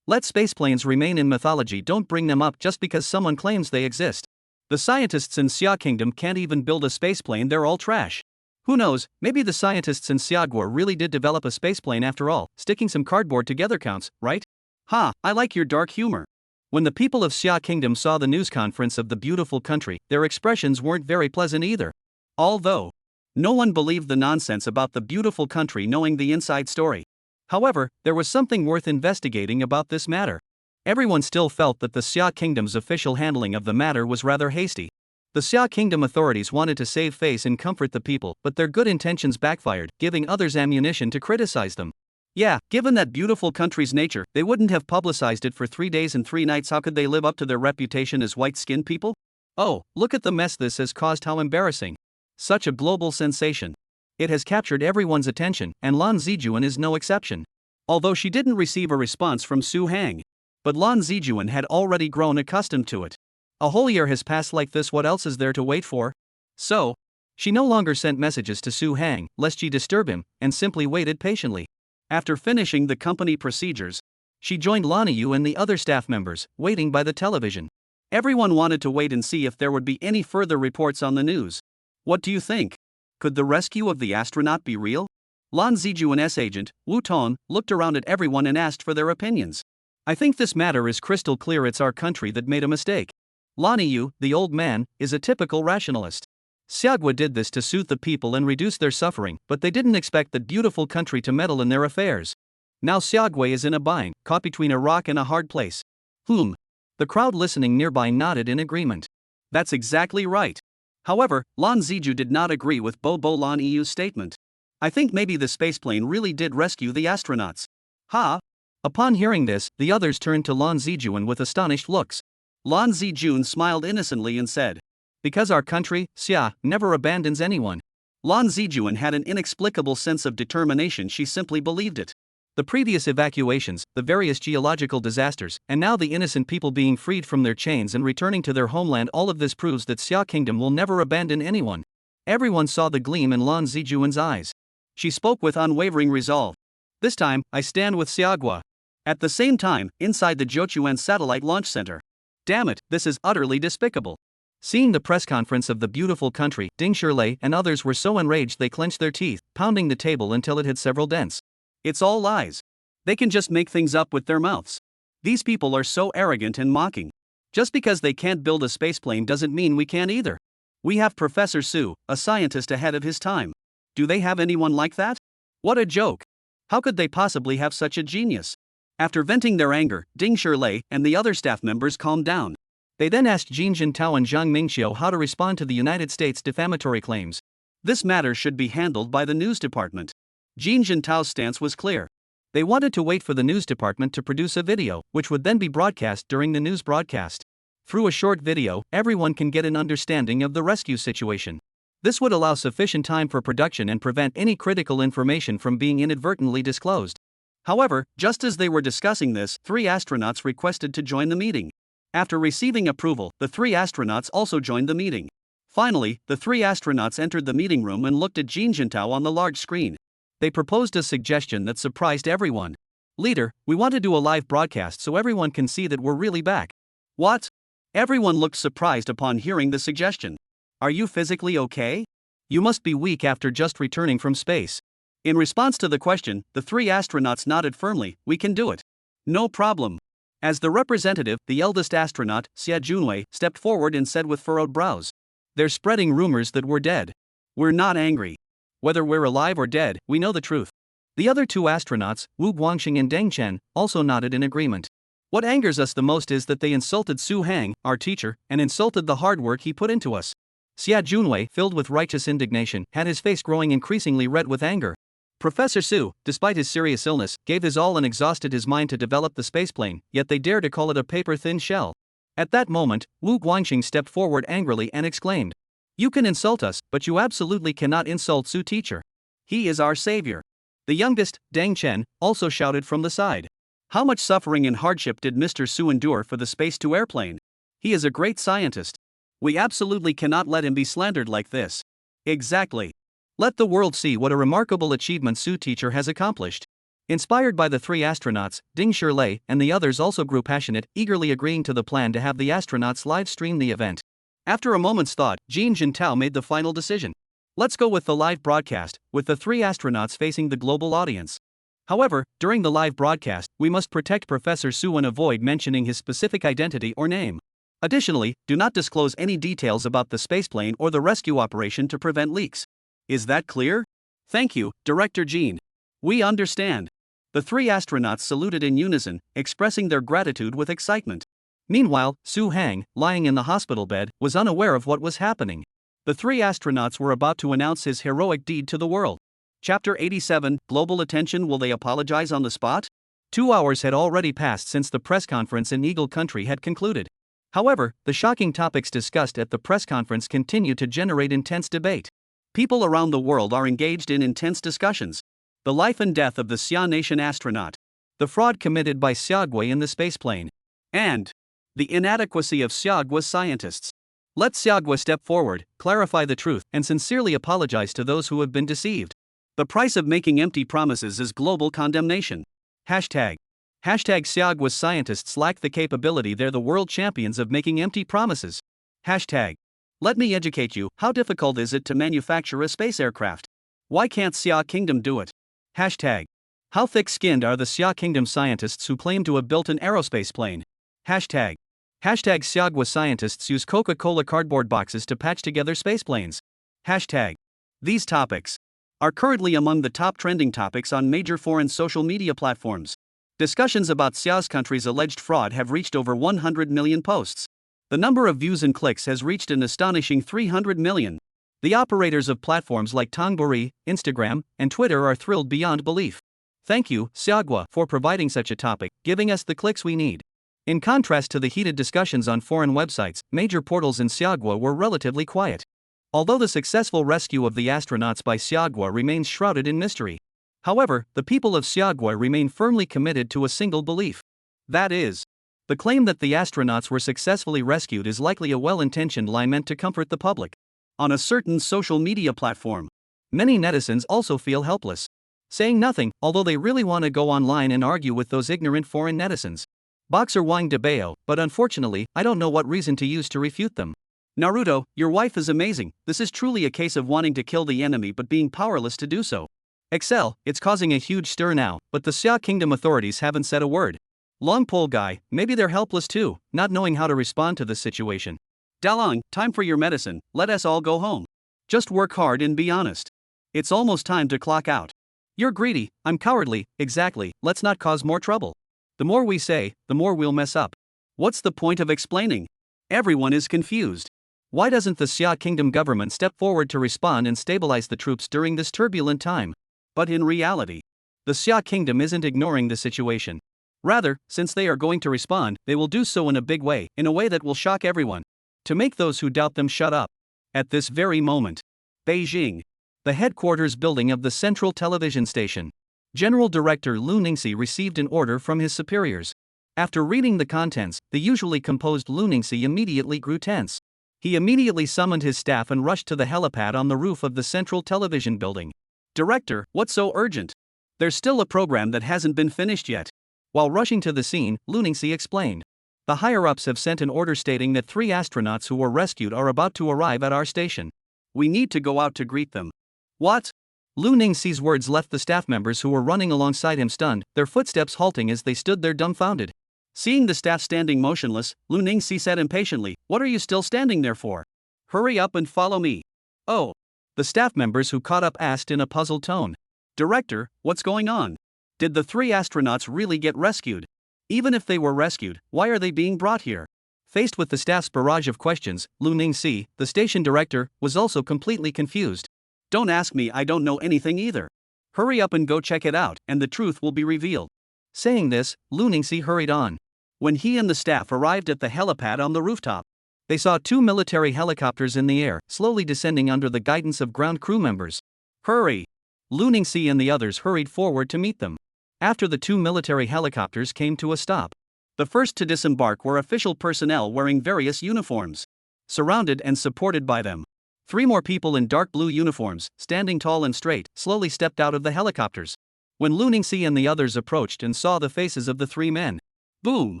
Let spaceplanes remain in mythology, don't bring them up just because someone claims they exist. The scientists in Xia Kingdom can't even build a spaceplane, they're all trash. Who knows, maybe the scientists in Xiaoguo really did develop a spaceplane after all, sticking some cardboard together counts, right? Ha, I like your dark humor. When the people of Xia Kingdom saw the news conference of the beautiful country, their expressions weren't very pleasant either. Although, no one believed the nonsense about the beautiful country knowing the inside story. However, there was something worth investigating about this matter. Everyone still felt that the Xia Kingdom's official handling of the matter was rather hasty. The Xia Kingdom authorities wanted to save face and comfort the people, but their good intentions backfired, giving others ammunition to criticize them. Yeah, given that beautiful country's nature, they wouldn't have publicized it for 3 days and 3 nights. How could they live up to their reputation as white-skinned people? Oh, look at the mess this has caused, how embarrassing. Such a global sensation. It has captured everyone's attention, and Lan Zijuan is no exception. Although she didn't receive a response from Su Hang. But Lan Zijuan had already grown accustomed to it. A whole year has passed like this, what else is there to wait for? So, she no longer sent messages to Su Hang, lest she disturb him, and simply waited patiently. After finishing the company procedures, she joined Lan Yu and the other staff members, waiting by the television. Everyone wanted to wait and see if there would be any further reports on the news. What do you think? Could the rescue of the astronaut be real? Lan Zijuan's agent, Wu Ton, looked around at everyone and asked for their opinions. I think this matter is crystal clear, it's our country that made a mistake. Lan Yu, the old man, is a typical rationalist. Xiaoguo did this to soothe the people and reduce their suffering, but they didn't expect the beautiful country to meddle in their affairs. Now Xiaoguo is in a bind, caught between a rock and a hard place. The crowd listening nearby nodded in agreement. That's exactly right. However, Lan Ziju did not agree with Lan Yu's statement. I think maybe the spaceplane really did rescue the astronauts. Ha! Upon hearing this, the others turned to Lan Zijuan with astonished looks. Lan Zijun smiled innocently and said, "Because our country, Xia, never abandons anyone." Lan Zijuan had an inexplicable sense of determination, she simply believed it. The previous evacuations, the various geological disasters, and now the innocent people being freed from their chains and returning to their homeland, all of this proves that Xia Kingdom will never abandon anyone. Everyone saw the gleam in Lan Zijuan's eyes. She spoke with unwavering resolve. This time, I stand with Xiaoguo. At the same time, inside the Jiuquan Satellite Launch Center. Damn it, this is utterly despicable. Seeing the press conference of the beautiful country, Ding Shirlei and others were so enraged they clenched their teeth, pounding the table until it had several dents. It's all lies. They can just make things up with their mouths. These people are so arrogant and mocking. Just because they can't build a spaceplane doesn't mean we can't either. We have Professor Su, a scientist ahead of his time. Do they have anyone like that? What a joke. How could they possibly have such a genius? After venting their anger, Ding Shirlei and the other staff members calmed down. They then asked Jin Jintao and Zhang Mingxiu how to respond to the United States defamatory claims. This matter should be handled by the news department. Jin Jintao's stance was clear. They wanted to wait for the news department to produce a video, which would then be broadcast during the news broadcast. Through a short video, everyone can get an understanding of the rescue situation. This would allow sufficient time for production and prevent any critical information from being inadvertently disclosed. However, just as they were discussing this, 3 astronauts requested to join the meeting. After receiving approval, the 3 astronauts also joined the meeting. Finally, the 3 astronauts entered the meeting room and looked at Jin Jintao on the large screen. They proposed a suggestion that surprised everyone. "Leader, we want to do a live broadcast so everyone can see that we're really back." "What?" Everyone looked surprised upon hearing the suggestion. "Are you physically okay? You must be weak after just returning from space." In response to the question, the 3 astronauts nodded firmly. "We can do it. No problem." As the representative, the eldest astronaut, Xia Junwei, stepped forward and said with furrowed brows, "They're spreading rumors that we're dead. We're not angry. Whether we're alive or dead, we know the truth." The other 2 astronauts, Wu Guangxing and Deng Chen, also nodded in agreement. "What angers us the most is that they insulted Su Hang, our teacher, and insulted the hard work he put into us." Xia Junwei, filled with righteous indignation, had his face growing increasingly red with anger. Professor Su, despite his serious illness, gave his all and exhausted his mind to develop the spaceplane, yet they dare to call it a paper-thin shell. At that moment, Wu Guangxing stepped forward angrily and exclaimed, "You can insult us, but you absolutely cannot insult Su teacher. He is our savior." The youngest, Deng Chen, also shouted from the side, "How much suffering and hardship did Mr. Su endure for the Space-2 airplane? He is a great scientist. We absolutely cannot let him be slandered like this." "Exactly. Let the world see what a remarkable achievement Su teacher has accomplished." Inspired by the 3 astronauts, Ding Shirlei and the others also grew passionate, eagerly agreeing to the plan to have the astronauts live stream the event. After a moment's thought, Jin Jintao made the final decision. "Let's go with the live broadcast, with the 3 astronauts facing the global audience. However, during the live broadcast, we must protect Professor Su and avoid mentioning his specific identity or name. Additionally, do not disclose any details about the spaceplane or the rescue operation to prevent leaks. Is that clear?" "Thank you, Director Jean. We understand." The 3 astronauts saluted in unison, expressing their gratitude with excitement. Meanwhile, Su Hang, lying in the hospital bed, was unaware of what was happening. The 3 astronauts were about to announce his heroic deed to the world. Chapter 87, Global Attention. Will they apologize on the spot? 2 hours had already passed since the press conference in Eagle Country had concluded. However, the shocking topics discussed at the press conference continue to generate intense debate. People around the world are engaged in intense discussions. The life and death of the Xia Nation astronaut, the fraud committed by Xiaogui in the spaceplane, and the inadequacy of Xiaogui's scientists. Let Xiaogui step forward, clarify the truth, and sincerely apologize to those who have been deceived. The price of making empty promises is global condemnation. Hashtag Xiaogui's scientists lack the capability. They're the world champions of making empty promises. Hashtag Let me educate you. How difficult is it to manufacture a space aircraft? Why can't Xia Kingdom do it? Hashtag How thick-skinned are the Xia Kingdom scientists who claim to have built an aerospace plane? Hashtag Xiagua scientists use Coca-Cola cardboard boxes to patch together spaceplanes. Hashtag These topics are currently among the top trending topics on major foreign social media platforms. Discussions about Xia's country's alleged fraud have reached over 100 million posts. The number of views and clicks has reached an astonishing 300 million. The operators of platforms like Tongburi, Instagram, and Twitter are thrilled beyond belief. Thank you, Xiagua, for providing such a topic, giving us the clicks we need. In contrast to the heated discussions on foreign websites, major portals in Xiagua were relatively quiet. Although the successful rescue of the astronauts by Xiagua remains shrouded in mystery. However, the people of Xiagua remain firmly committed to a single belief. That is, the claim that the astronauts were successfully rescued is likely a well-intentioned lie meant to comfort the public. On a certain social media platform, many netizens also feel helpless, saying nothing, although they really want to go online and argue with those ignorant foreign netizens. Boxer Wang Debao, but unfortunately, I don't know what reason to use to refute them. Naruto, your wife is amazing. This is truly a case of wanting to kill the enemy but being powerless to do so. Excel, it's causing a huge stir now, but the Xia Kingdom authorities haven't said a word. Long pole guy, maybe they're helpless too, not knowing how to respond to this situation. Dalong, time for your medicine, let us all go home. Just work hard and be honest. It's almost time to clock out. You're greedy, I'm cowardly, exactly, let's not cause more trouble. The more we say, the more we'll mess up. What's the point of explaining? Everyone is confused. Why doesn't the Xia Kingdom government step forward to respond and stabilize the troops during this turbulent time? But in reality, The Xia kingdom isn't ignoring the situation. Rather, since they are going to respond, they will do so in a big way, in a way that will shock everyone. To make those who doubt them shut up. At this very moment, Beijing, the headquarters building of the Central Television Station. General Director Lu Ningxi received an order from his superiors. After reading the contents, the usually composed Lu Ningxi immediately grew tense. He immediately summoned his staff and rushed to the helipad on the roof of the Central Television Building. Director, what's so urgent? There's still a program that hasn't been finished yet. While rushing to the scene, Lu Ningxi explained. The higher-ups have sent an order stating that 3 astronauts who were rescued are about to arrive at our station. We need to go out to greet them. What? Lu Ningxi's words left the staff members who were running alongside him stunned, their footsteps halting as they stood there dumbfounded. Seeing the staff standing motionless, Lu Ningxi said impatiently, "What are you still standing there for? Hurry up and follow me." Oh. The staff members who caught up asked in a puzzled tone. Director, what's going on? Did the 3 astronauts really get rescued? Even if they were rescued, why are they being brought here? Faced with the staff's barrage of questions, Lu Ningxi, the station director, was also completely confused. Don't ask me, I don't know anything either. Hurry up and go check it out, and the truth will be revealed. Saying this, Lu Ningxi hurried on. When he and the staff arrived at the helipad on the rooftop, they saw 2 military helicopters in the air, slowly descending under the guidance of ground crew members. Hurry! Lu Ningxi and the others hurried forward to meet them. After the 2 military helicopters came to a stop, the first to disembark were official personnel wearing various uniforms. Surrounded and supported by them, 3 more people in dark blue uniforms, standing tall and straight, slowly stepped out of the helicopters. When Lu Ningxi and the others approached and saw the faces of the 3 men, boom!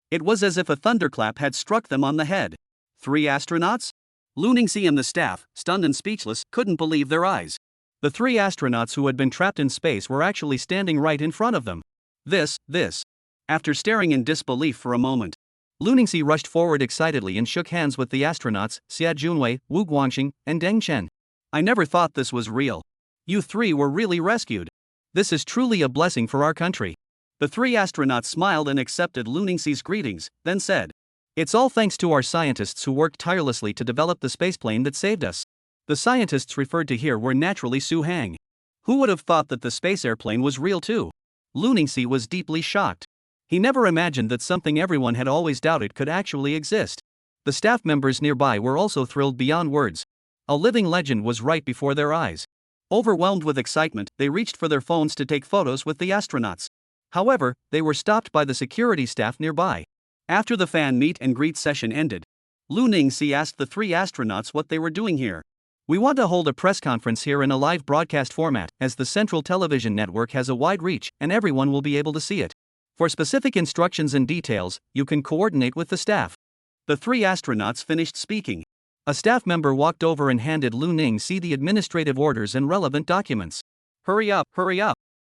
It was as if a thunderclap had struck them on the head. 3 astronauts? Lu Ningxi and the staff, stunned and speechless, couldn't believe their eyes. The 3 astronauts who had been trapped in space were actually standing right in front of them. This. After staring in disbelief for a moment, Lu Ningxi rushed forward excitedly and shook hands with the astronauts, Xia Junwei, Wu Guangxing, and Deng Chen. I never thought this was real. You 3 were really rescued. This is truly a blessing for our country. The 3 astronauts smiled and accepted Lu Ningxi's greetings, then said, "It's all thanks to our scientists who worked tirelessly to develop the spaceplane that saved us." The scientists referred to here were naturally Su Hang. Who would have thought that the space airplane was real too? Lu Ningxi was deeply shocked. He never imagined that something everyone had always doubted could actually exist. The staff members nearby were also thrilled beyond words. A living legend was right before their eyes. Overwhelmed with excitement, they reached for their phones to take photos with the astronauts. However, they were stopped by the security staff nearby. After the fan meet and greet session ended, Lu Ningxi asked the 3 astronauts what they were doing here. We want to hold a press conference here in a live broadcast format, as the Central Television Network has a wide reach and everyone will be able to see it. For specific instructions and details, you can coordinate with the staff. The 3 astronauts finished speaking. A staff member walked over and handed Lu Ningxi the administrative orders and relevant documents. Hurry up!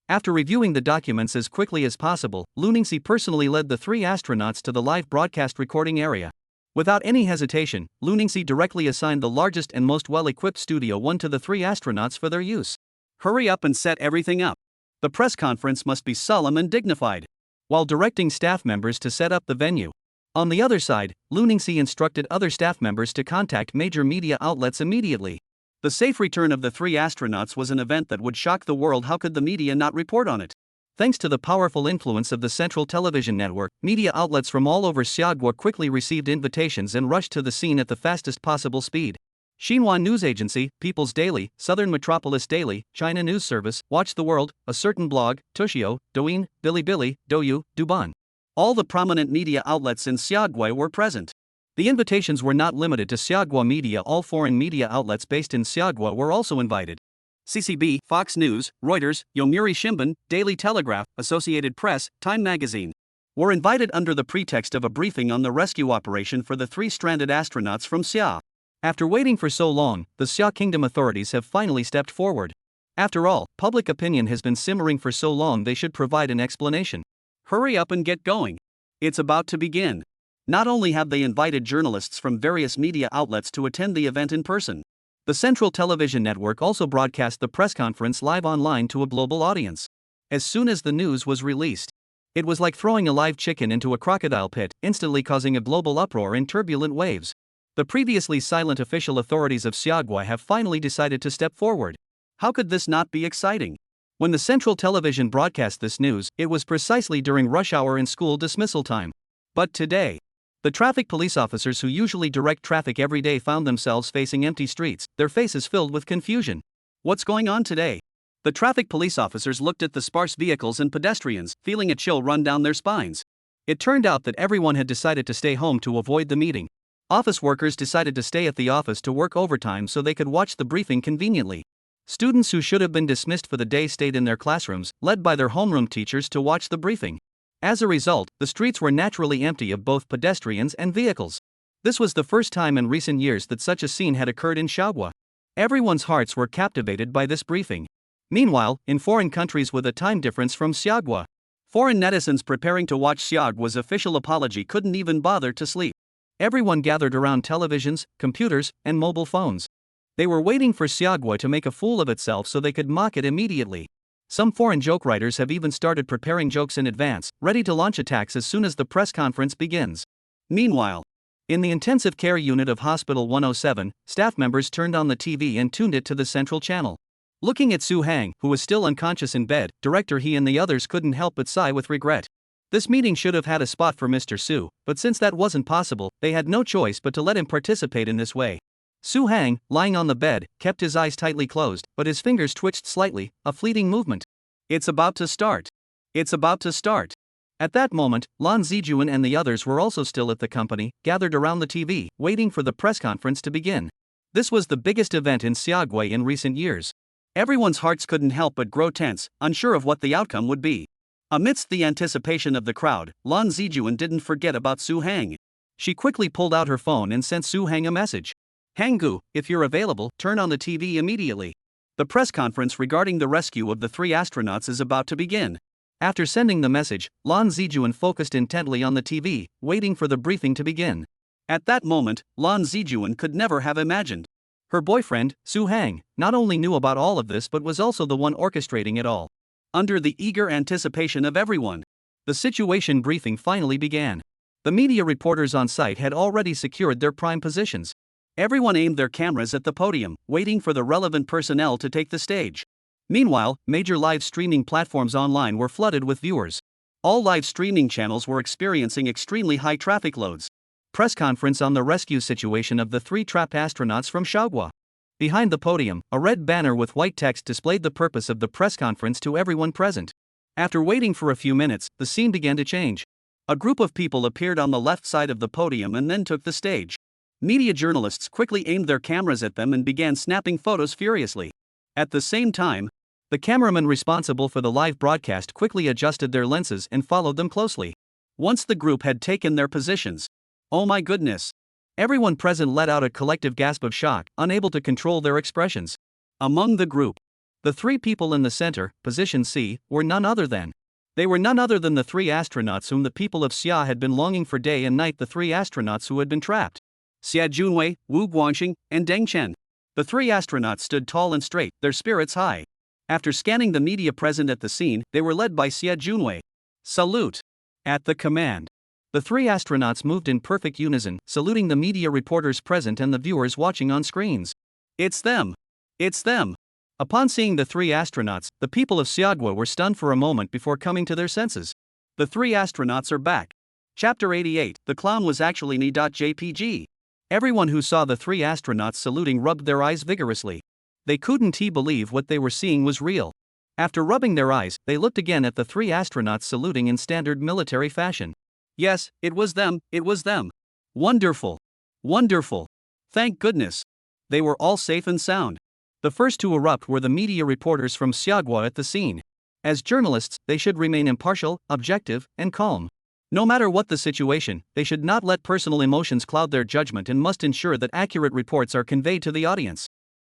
After reviewing the documents as quickly as possible, Lu Ningxi personally led the 3 astronauts to the live broadcast recording area. Without any hesitation, Lu Ningxi directly assigned the largest and most well-equipped Studio 1 to the 3 astronauts for their use. Hurry up and set everything up. The press conference must be solemn and dignified. While directing staff members to set up the venue. On the other side, Lu Ningxi instructed other staff members to contact major media outlets immediately. The safe return of the 3 astronauts was an event that would shock the world. How could the media not report on it? Thanks to the powerful influence of the Central Television Network, media outlets from all over Xiaogua quickly received invitations and rushed to the scene at the fastest possible speed. Xinhua News Agency, People's Daily, Southern Metropolis Daily, China News Service, Watch the World, A Certain Blog, Tushio, Douyin, Bilibili, Douyu, Douban. All the prominent media outlets in Xiaogui were present. The invitations were not limited to Xiaogua media. All foreign media outlets based in Xiaogua were also invited. CCB, Fox News, Reuters, Yomiuri Shimbun, Daily Telegraph, Associated Press, Time Magazine were invited under the pretext of a briefing on the rescue operation for the 3 stranded astronauts from Xia. After waiting for so long, the Xia Kingdom authorities have finally stepped forward. After all, public opinion has been simmering for so long, they should provide an explanation. Hurry up and get going. It's about to begin. Not only have they invited journalists from various media outlets to attend the event in person, the Central Television Network also broadcast the press conference live online to a global audience. As soon as the news was released, it was like throwing a live chicken into a crocodile pit, instantly causing a global uproar and turbulent waves. The previously silent official authorities of Xiaogui have finally decided to step forward. How could this not be exciting? When the central television broadcast this news, it was precisely during rush hour and school dismissal time. But today, the traffic police officers who usually direct traffic every day found themselves facing empty streets, their faces filled with confusion. What's going on today? The traffic police officers looked at the sparse vehicles and pedestrians, feeling a chill run down their spines. It turned out that everyone had decided to stay home to avoid the meeting. Office workers decided to stay at the office to work overtime so they could watch the briefing conveniently. Students who should have been dismissed for the day stayed in their classrooms, led by their homeroom teachers to watch the briefing. As a result, the streets were naturally empty of both pedestrians and vehicles. This was the first time in recent years that such a scene had occurred in Xiaogua. Everyone's hearts were captivated by this briefing. Meanwhile, in foreign countries with a time difference from Xiaogua, foreign netizens preparing to watch Xiaogua's official apology couldn't even bother to sleep. Everyone gathered around televisions, computers, and mobile phones. They were waiting for Xiaogua to make a fool of itself so they could mock it immediately. Some foreign joke writers have even started preparing jokes in advance, ready to launch attacks as soon as the press conference begins. Meanwhile, in the intensive care unit of Hospital 107, staff members turned on the TV and tuned it to the central channel. Looking at Su Hang, who was still unconscious in bed, Director He and the others couldn't help but sigh with regret. This meeting should have had a spot for Mr. Su, but since that wasn't possible, they had no choice but to let him participate in this way. Su Hang, lying on the bed, kept his eyes tightly closed, but his fingers twitched slightly, a fleeting movement. It's about to start. It's about to start. At that moment, Lan Zijuan and the others were also still at the company, gathered around the TV, waiting for the press conference to begin. This was the biggest event in Xiaogui in recent years. Everyone's hearts couldn't help but grow tense, unsure of what the outcome would be. Amidst the anticipation of the crowd, Lan Zijuan didn't forget about Su Hang. She quickly pulled out her phone and sent Su Hang a message. Hanggu, if you're available, turn on the TV immediately. The press conference regarding the rescue of the 3 astronauts is about to begin. After sending the message, Lan Zijuan focused intently on the TV, waiting for the briefing to begin. At that moment, Lan Zijuan could never have imagined. Her boyfriend, Su Hang, not only knew about all of this but was also the one orchestrating it all. Under the eager anticipation of everyone, the situation briefing finally began. The media reporters on site had already secured their prime positions. Everyone aimed their cameras at the podium, waiting for the relevant personnel to take the stage. Meanwhile, major live streaming platforms online were flooded with viewers. All live streaming channels were experiencing extremely high traffic loads. Press conference on the rescue situation of the 3 trapped astronauts from Xiaogua. Behind the podium, a red banner with white text displayed the purpose of the press conference to everyone present. After waiting for a few minutes, the scene began to change. A group of people appeared on the left side of the podium and then took the stage. Media journalists quickly aimed their cameras at them and began snapping photos furiously. At the same time, the cameramen responsible for the live broadcast quickly adjusted their lenses and followed them closely. Once the group had taken their positions, oh my goodness! Everyone present let out a collective gasp of shock, unable to control their expressions. Among the group, the 3 people in the center, position C, were none other than. They were none other than the 3 astronauts whom the people of Xia had been longing for day and night, the 3 astronauts who had been trapped. Xia Junwei, Wu Guangxing, and Deng Chen. The 3 astronauts stood tall and straight, their spirits high. After scanning the media present at the scene, they were led by Xia Junwei. Salute! At the command, the 3 astronauts moved in perfect unison, saluting the media reporters present and the viewers watching on screens. It's them! It's them! Upon seeing the 3 astronauts, the people of Xiaogua were stunned for a moment before coming to their senses. The 3 astronauts are back. Chapter 88, The Clown Was Actually Me.jpg. Everyone who saw the 3 astronauts saluting rubbed their eyes vigorously. They couldn't believe what they were seeing was real. After rubbing their eyes, they looked again at the 3 astronauts saluting in standard military fashion. Yes, it was them, it was them. Wonderful. Wonderful. Thank goodness. They were all safe and sound. The first to erupt were the media reporters from Xiaogua at the scene. As journalists, they should remain impartial, objective, and calm. No matter what the situation, they should not let personal emotions cloud their judgment and must ensure that accurate reports are conveyed to the audience.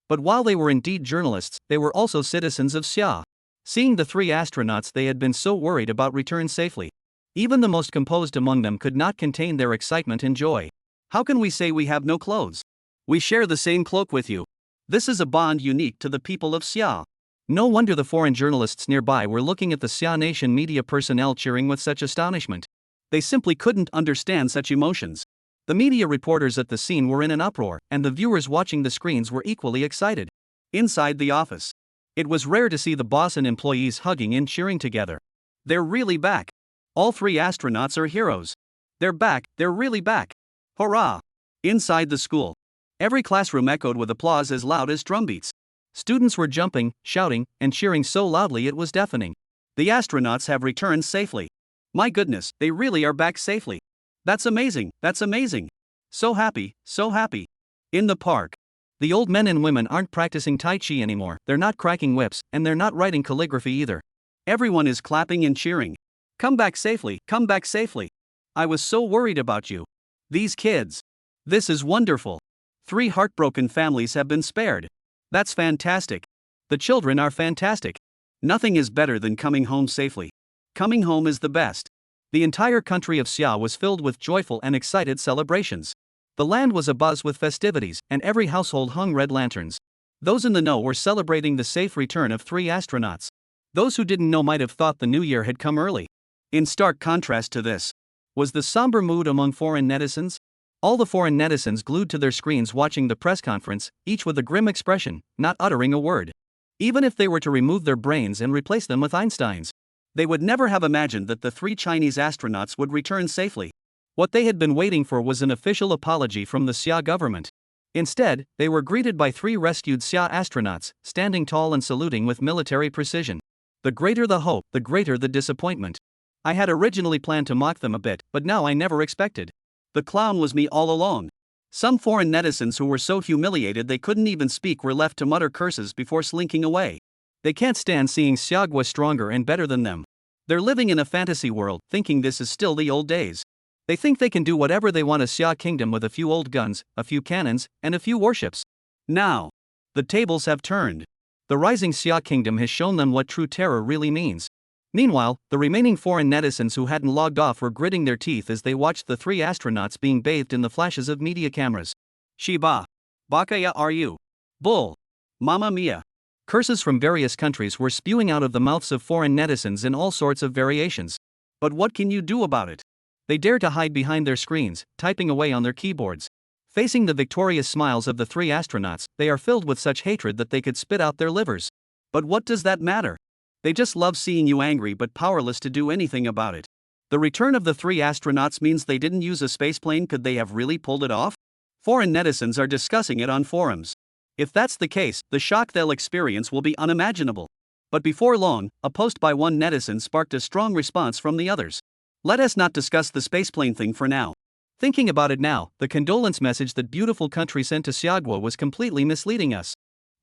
But while they were indeed journalists, they were also citizens of Xia. Seeing the 3 astronauts they had been so worried about return safely, even the most composed among them could not contain their excitement and joy. How can we say we have no clothes? We share the same cloak with you. This is a bond unique to the people of Xia. No wonder the foreign journalists nearby were looking at the Xia Nation media personnel cheering with such astonishment. They simply couldn't understand such emotions. The media reporters at the scene were in an uproar, and the viewers watching the screens were equally excited. Inside the office, It was rare to see the boss and employees hugging and cheering together. They're really back. All 3 astronauts are heroes. They're back, they're really back. Hurrah! Inside the school, every classroom echoed with applause as loud as drumbeats. Students were jumping, shouting, and cheering so loudly it was deafening. The astronauts have returned safely. My goodness, they really are back safely. That's amazing, that's amazing. So happy, so happy. In the park, the old men and women aren't practicing Tai Chi anymore, they're not cracking whips, and they're not writing calligraphy either. Everyone is clapping and cheering. Come back safely, come back safely. I was so worried about you. These kids. This is wonderful. 3 heartbroken families have been spared. That's fantastic. The children are fantastic. Nothing is better than coming home safely. Coming home is the best. The entire country of Xia was filled with joyful and excited celebrations. The land was abuzz with festivities, and every household hung red lanterns. Those in the know were celebrating the safe return of 3 astronauts. Those who didn't know might have thought the new year had come early. In stark contrast to this, was the somber mood among foreign netizens. All the foreign netizens glued to their screens watching the press conference, each with a grim expression, not uttering a word. Even if they were to remove their brains and replace them with Einstein's, they would never have imagined that the 3 Chinese astronauts would return safely. What they had been waiting for was an official apology from the Xia government. Instead, they were greeted by 3 rescued Xia astronauts, standing tall and saluting with military precision. The greater the hope, the greater the disappointment. I had originally planned to mock them a bit, but now I never expected. The clown was me all along. Some foreign netizens who were so humiliated they couldn't even speak were left to mutter curses before slinking away. They can't stand seeing Xiagua stronger and better than them. They're living in a fantasy world, thinking this is still the old days. They think they can do whatever they want to Xia Kingdom with a few old guns, a few cannons, and a few warships. Now, the tables have turned. The rising Xia Kingdom has shown them what true terror really means. Meanwhile, the remaining foreign netizens who hadn't logged off were gritting their teeth as they watched the 3 astronauts being bathed in the flashes of media cameras. Shiba. Bakaya are you? Bull. Mamma mia. Curses from various countries were spewing out of the mouths of foreign netizens in all sorts of variations. But what can you do about it? They dare to hide behind their screens, typing away on their keyboards. Facing the victorious smiles of the 3 astronauts, they are filled with such hatred that they could spit out their livers. But what does that matter? They just love seeing you angry but powerless to do anything about it. The return of the 3 astronauts means they didn't use a spaceplane. Could they have really pulled it off? Foreign netizens are discussing it on forums. If that's the case, the shock they'll experience will be unimaginable. But before long, a post by one netizen sparked a strong response from the others. Let us not discuss the spaceplane thing for now. Thinking about it now, the condolence message that beautiful country sent to Xiagua was completely misleading us.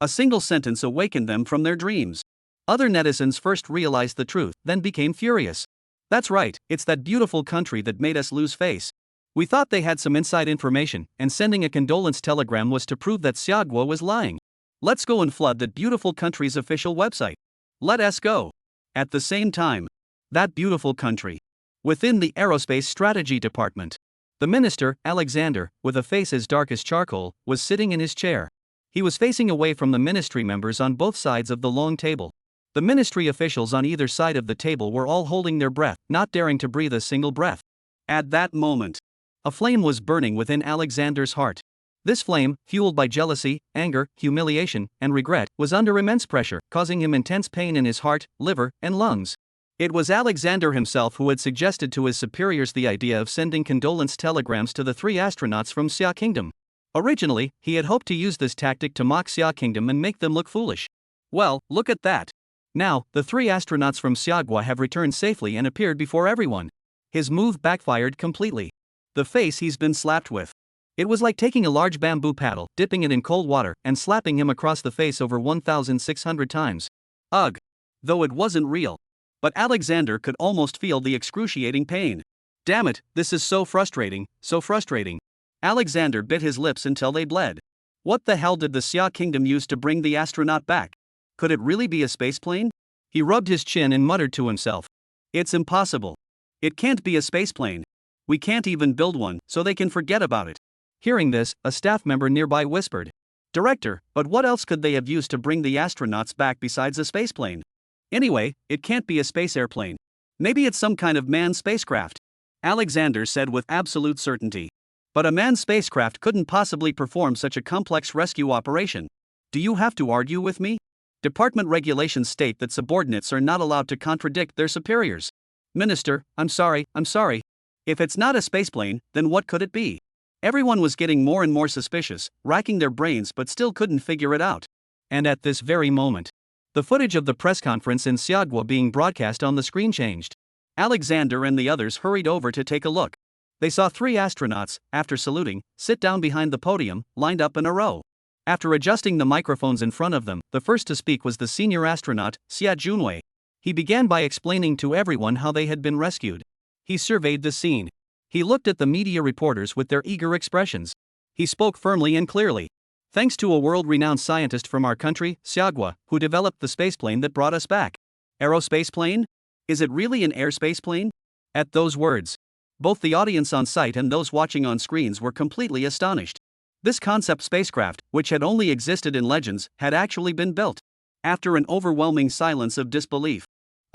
A single sentence awakened them from their dreams. Other netizens first realized the truth, then became furious. That's right, it's that beautiful country that made us lose face. We thought they had some inside information, and sending a condolence telegram was to prove that Xiagua was lying. Let's go and flood that beautiful country's official website. Let us go. At the same time, that beautiful country. Within the Aerospace Strategy Department, the minister, Alexander, with a face as dark as charcoal, was sitting in his chair. He was facing away from the ministry members on both sides of the long table. The ministry officials on either side of the table were all holding their breath, not daring to breathe a single breath. At that moment, a flame was burning within Alexander's heart. This flame, fueled by jealousy, anger, humiliation, and regret, was under immense pressure, causing him intense pain in his heart, liver, and lungs. It was Alexander himself who had suggested to his superiors the idea of sending condolence telegrams to the 3 astronauts from Xia Kingdom. Originally, he had hoped to use this tactic to mock Xia Kingdom and make them look foolish. Well, look at that. Now, the 3 astronauts from Xiagua have returned safely and appeared before everyone. His move backfired completely. The face he's been slapped with. It was like taking a large bamboo paddle, dipping it in cold water, and slapping him across the face over 1,600 times. Ugh. Though it wasn't real. But Alexander could almost feel the excruciating pain. Damn it, this is so frustrating, so frustrating. Alexander bit his lips until they bled. What the hell did the Xia Kingdom use to bring the astronaut back? Could it really be a spaceplane? He rubbed his chin and muttered to himself. It's impossible. It can't be a spaceplane. We can't even build one, so they can forget about it. Hearing this, a staff member nearby whispered, Director, but what else could they have used to bring the astronauts back besides a spaceplane? Anyway, it can't be a space airplane. Maybe it's some kind of manned spacecraft. Alexander said with absolute certainty. But a manned spacecraft couldn't possibly perform such a complex rescue operation. Do you have to argue with me? Department regulations state that subordinates are not allowed to contradict their superiors. Minister, I'm sorry. If it's not a spaceplane, then what could it be? Everyone was getting more and more suspicious, racking their brains but still couldn't figure it out. And at this very moment, the footage of the press conference in Seogwa being broadcast on the screen changed. Alexander and the others hurried over to take a look. They saw 3 astronauts, after saluting, sit down behind the podium, lined up in a row. After adjusting the microphones in front of them, the first to speak was the senior astronaut, Sia Junwei. He began by explaining to everyone how they had been rescued. He surveyed the scene. He looked at the media reporters with their eager expressions. He spoke firmly and clearly. Thanks to a world-renowned scientist from our country, Seogwa, who developed the spaceplane that brought us back. Aerospace plane? Is it really an airspace plane? At those words, both the audience on site and those watching on screens were completely astonished. This concept spacecraft, which had only existed in legends, had actually been built. After an overwhelming silence of disbelief,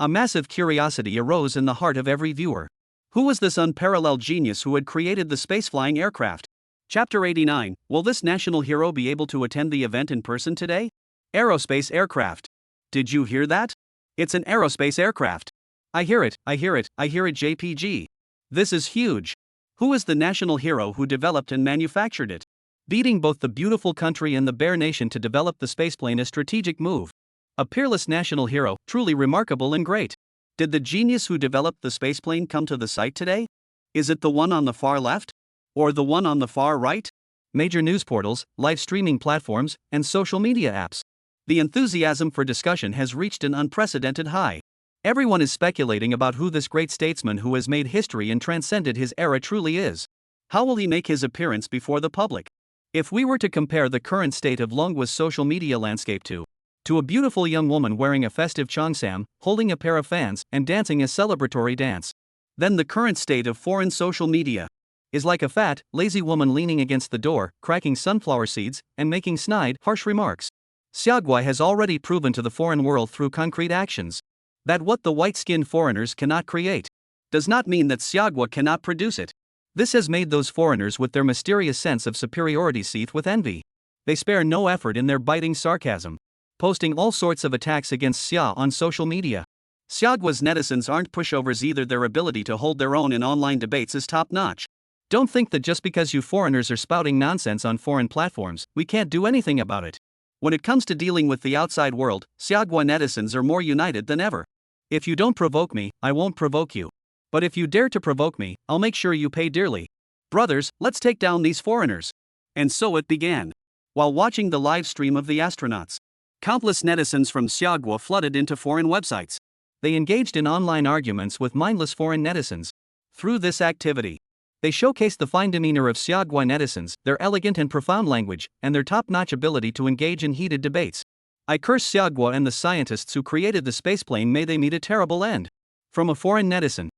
a massive curiosity arose in the heart of every viewer. Who was this unparalleled genius who had created the space-flying aircraft? Chapter 89. Will this national hero be able to attend the event in person today? Aerospace aircraft. Did you hear that? It's an aerospace aircraft. I hear it, JPG. This is huge. Who is the national hero who developed and manufactured it? Beating both the beautiful country and the bare nation to develop the spaceplane, a strategic move. A peerless national hero, truly remarkable and great. Did the genius who developed the spaceplane come to the site today? Is it the one on the far left? Or the one on the far right? Major news portals, live streaming platforms, and social media apps. The enthusiasm for discussion has reached an unprecedented high. Everyone is speculating about who this great statesman who has made history and transcended his era truly is. How will he make his appearance before the public? If we were to compare the current state of Longwa's social media landscape to a beautiful young woman wearing a festive cheongsam, holding a pair of fans, and dancing a celebratory dance, then the current state of foreign social media is like a fat, lazy woman leaning against the door, cracking sunflower seeds, and making snide, harsh remarks. Seogwa has already proven to the foreign world through concrete actions that what the white-skinned foreigners cannot create does not mean that Seogwa cannot produce it. This has made those foreigners with their mysterious sense of superiority seethe with envy. They spare no effort in their biting sarcasm, posting all sorts of attacks against Sia on social media. Seogwa's netizens aren't pushovers either. Their ability to hold their own in online debates is top-notch. Don't think that just because you foreigners are spouting nonsense on foreign platforms, we can't do anything about it. When it comes to dealing with the outside world, Seogwa netizens are more united than ever. If you don't provoke me, I won't provoke you. But if you dare to provoke me, I'll make sure you pay dearly. Brothers, let's take down these foreigners. And so it began. While watching the live stream of the astronauts, countless netizens from Seogwa flooded into foreign websites. They engaged in online arguments with mindless foreign netizens. Through this activity, they showcased the fine demeanor of Seogwa netizens, their elegant and profound language, and their top-notch ability to engage in heated debates. I curse Seogwa and the scientists who created the spaceplane. May they meet a terrible end. From a foreign netizen.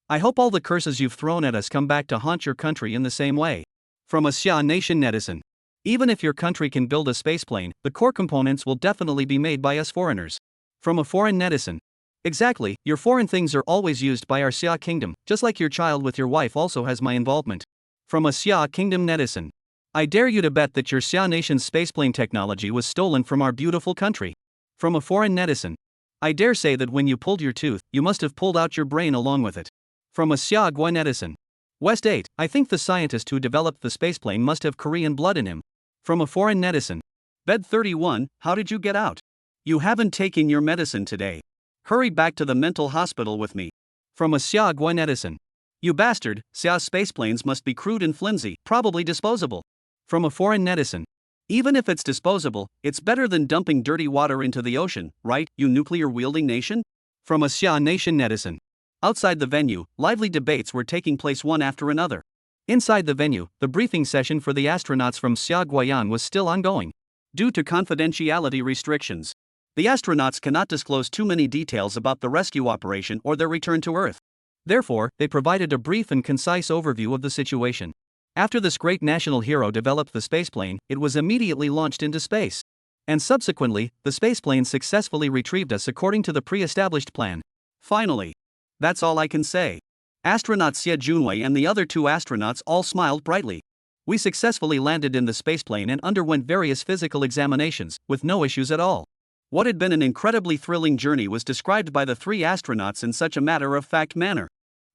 I hope all the curses you've thrown at us come back to haunt your country in the same way. From a Sia Nation netizen. Even if your country can build a spaceplane, the core components will definitely be made by us foreigners. From a foreign netizen. Exactly, your foreign things are always used by our Sia kingdom, just like your child with your wife also has my involvement. From a Sia kingdom netizen. I dare you to bet that your Sia nation's spaceplane technology was stolen from our beautiful country. From a foreign netizen. I dare say that when you pulled your tooth, you must have pulled out your brain along with it. From a Seogwa netizen. West 8, I think the scientist who developed the spaceplane must have Korean blood in him. From a foreign netizen. Bed 31, how did you get out? You haven't taken your medicine today. Hurry back to the mental hospital with me. From a Seogwa netizen. You bastard, Sia's spaceplanes must be crude and flimsy, probably disposable. From a foreign netizen. Even if it's disposable, it's better than dumping dirty water into the ocean, right, you nuclear-wielding nation? From a Sia Nation netizen. Outside the venue, lively debates were taking place one after another. Inside the venue, the briefing session for the astronauts from Seogwayan was still ongoing. Due to confidentiality restrictions, the astronauts cannot disclose too many details about the rescue operation or their return to Earth. Therefore, they provided a brief and concise overview of the situation. After this great national hero developed the spaceplane, it was immediately launched into space. And subsequently, the spaceplane successfully retrieved us according to the pre-established plan. Finally. That's all I can say. Astronaut Sia Junwei and the other 2 astronauts all smiled brightly. We successfully landed in the spaceplane and underwent various physical examinations, with no issues at all. What had been an incredibly thrilling journey was described by the three astronauts in such a matter-of-fact manner.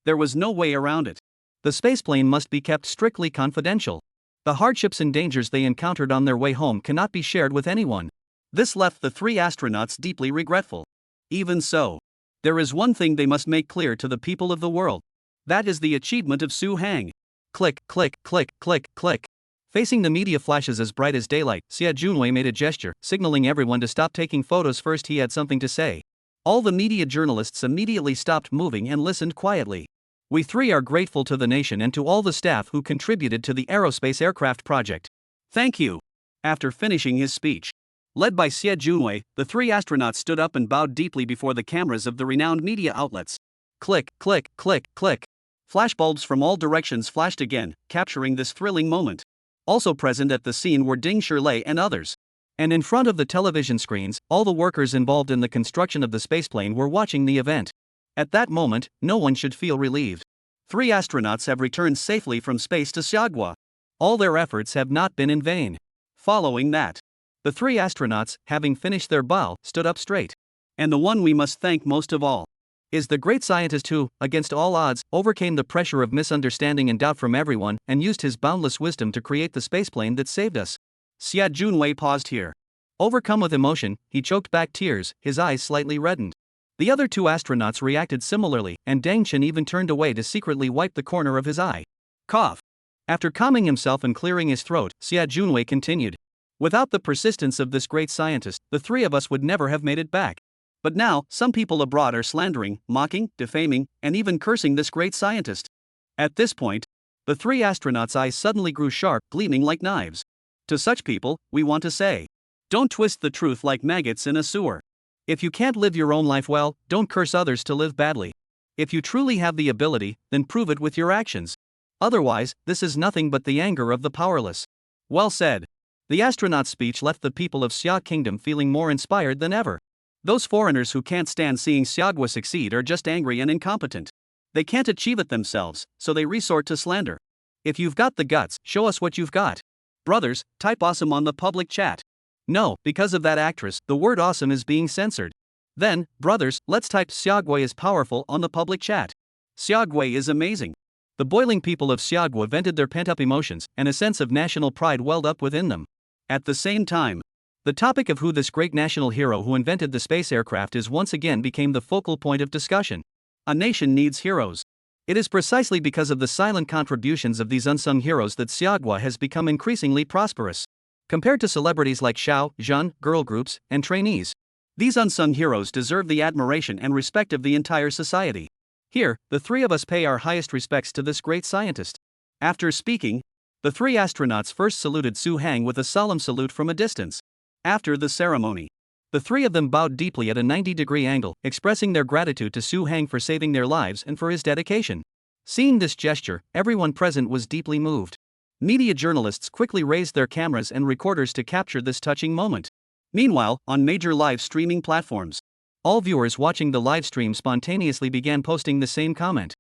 There was no way around it. The spaceplane must be kept strictly confidential. The hardships and dangers they encountered on their way home cannot be shared with anyone. This left the three astronauts deeply regretful. Even so, there is one thing they must make clear to the people of the world. That is the achievement of Su Hang. Click, click, click, click, click. Facing the media flashes as bright as daylight, Xia Junwei made a gesture, signaling everyone to stop taking photos first. He had something to say. All the media journalists immediately stopped moving and listened quietly. We three are grateful to the nation and to all the staff who contributed to the aerospace aircraft project. Thank you. After finishing his speech, led by Xie Junwei, the three astronauts stood up and bowed deeply before the cameras of the renowned media outlets. Click, click, click, click. Flashbulbs from all directions flashed again, capturing this thrilling moment. Also present at the scene were Ding Shirlei and others. And in front of the television screens, all the workers involved in the construction of the spaceplane were watching the event. At that moment, no one should feel relieved. 3 astronauts have returned safely from space to Xiagua. All their efforts have not been in vain. Following that, the 3 astronauts, having finished their bow, stood up straight. And the one we must thank most of all is the great scientist who, against all odds, overcame the pressure of misunderstanding and doubt from everyone and used his boundless wisdom to create the spaceplane that saved us. Xia Junwei paused here. Overcome with emotion, he choked back tears, his eyes slightly reddened. The other 2 astronauts reacted similarly, and Dang Chen even turned away to secretly wipe the corner of his eye. Cough. After calming himself and clearing his throat, Xia Junwei continued. Without the persistence of this great scientist, the 3 of us would never have made it back. But now, some people abroad are slandering, mocking, defaming, and even cursing this great scientist. At this point, the 3 astronauts' eyes suddenly grew sharp, gleaming like knives. To such people, we want to say, don't twist the truth like maggots in a sewer. If you can't live your own life well, don't curse others to live badly. If you truly have the ability, then prove it with your actions. Otherwise, this is nothing but the anger of the powerless. Well said. The astronaut's speech left the people of Xia Kingdom feeling more inspired than ever. Those foreigners who can't stand seeing Xiagua succeed are just angry and incompetent. They can't achieve it themselves, so they resort to slander. If you've got the guts, show us what you've got. Brothers, type awesome on the public chat. No, because of that actress, the word awesome is being censored. Then, brothers, let's type Xiagua is powerful on the public chat. Xiagua is amazing. The boiling people of Xiagua vented their pent-up emotions, and a sense of national pride welled up within them. At the same time, the topic of who this great national hero who invented the space aircraft is once again became the focal point of discussion. A nation needs heroes. It is precisely because of the silent contributions of these unsung heroes that Xiagua has become increasingly prosperous. Compared to celebrities like Xiao, Zhan, girl groups, and trainees, these unsung heroes deserve the admiration and respect of the entire society. Here, the 3 of us pay our highest respects to this great scientist. After speaking, the 3 astronauts first saluted Su Hang with a solemn salute from a distance. After the ceremony, the 3 of them bowed deeply at a 90-degree angle, expressing their gratitude to Su Hang for saving their lives and for his dedication. Seeing this gesture, everyone present was deeply moved. Media journalists quickly raised their cameras and recorders to capture this touching moment. Meanwhile, on major live streaming platforms, all viewers watching the live stream spontaneously began posting the same comment,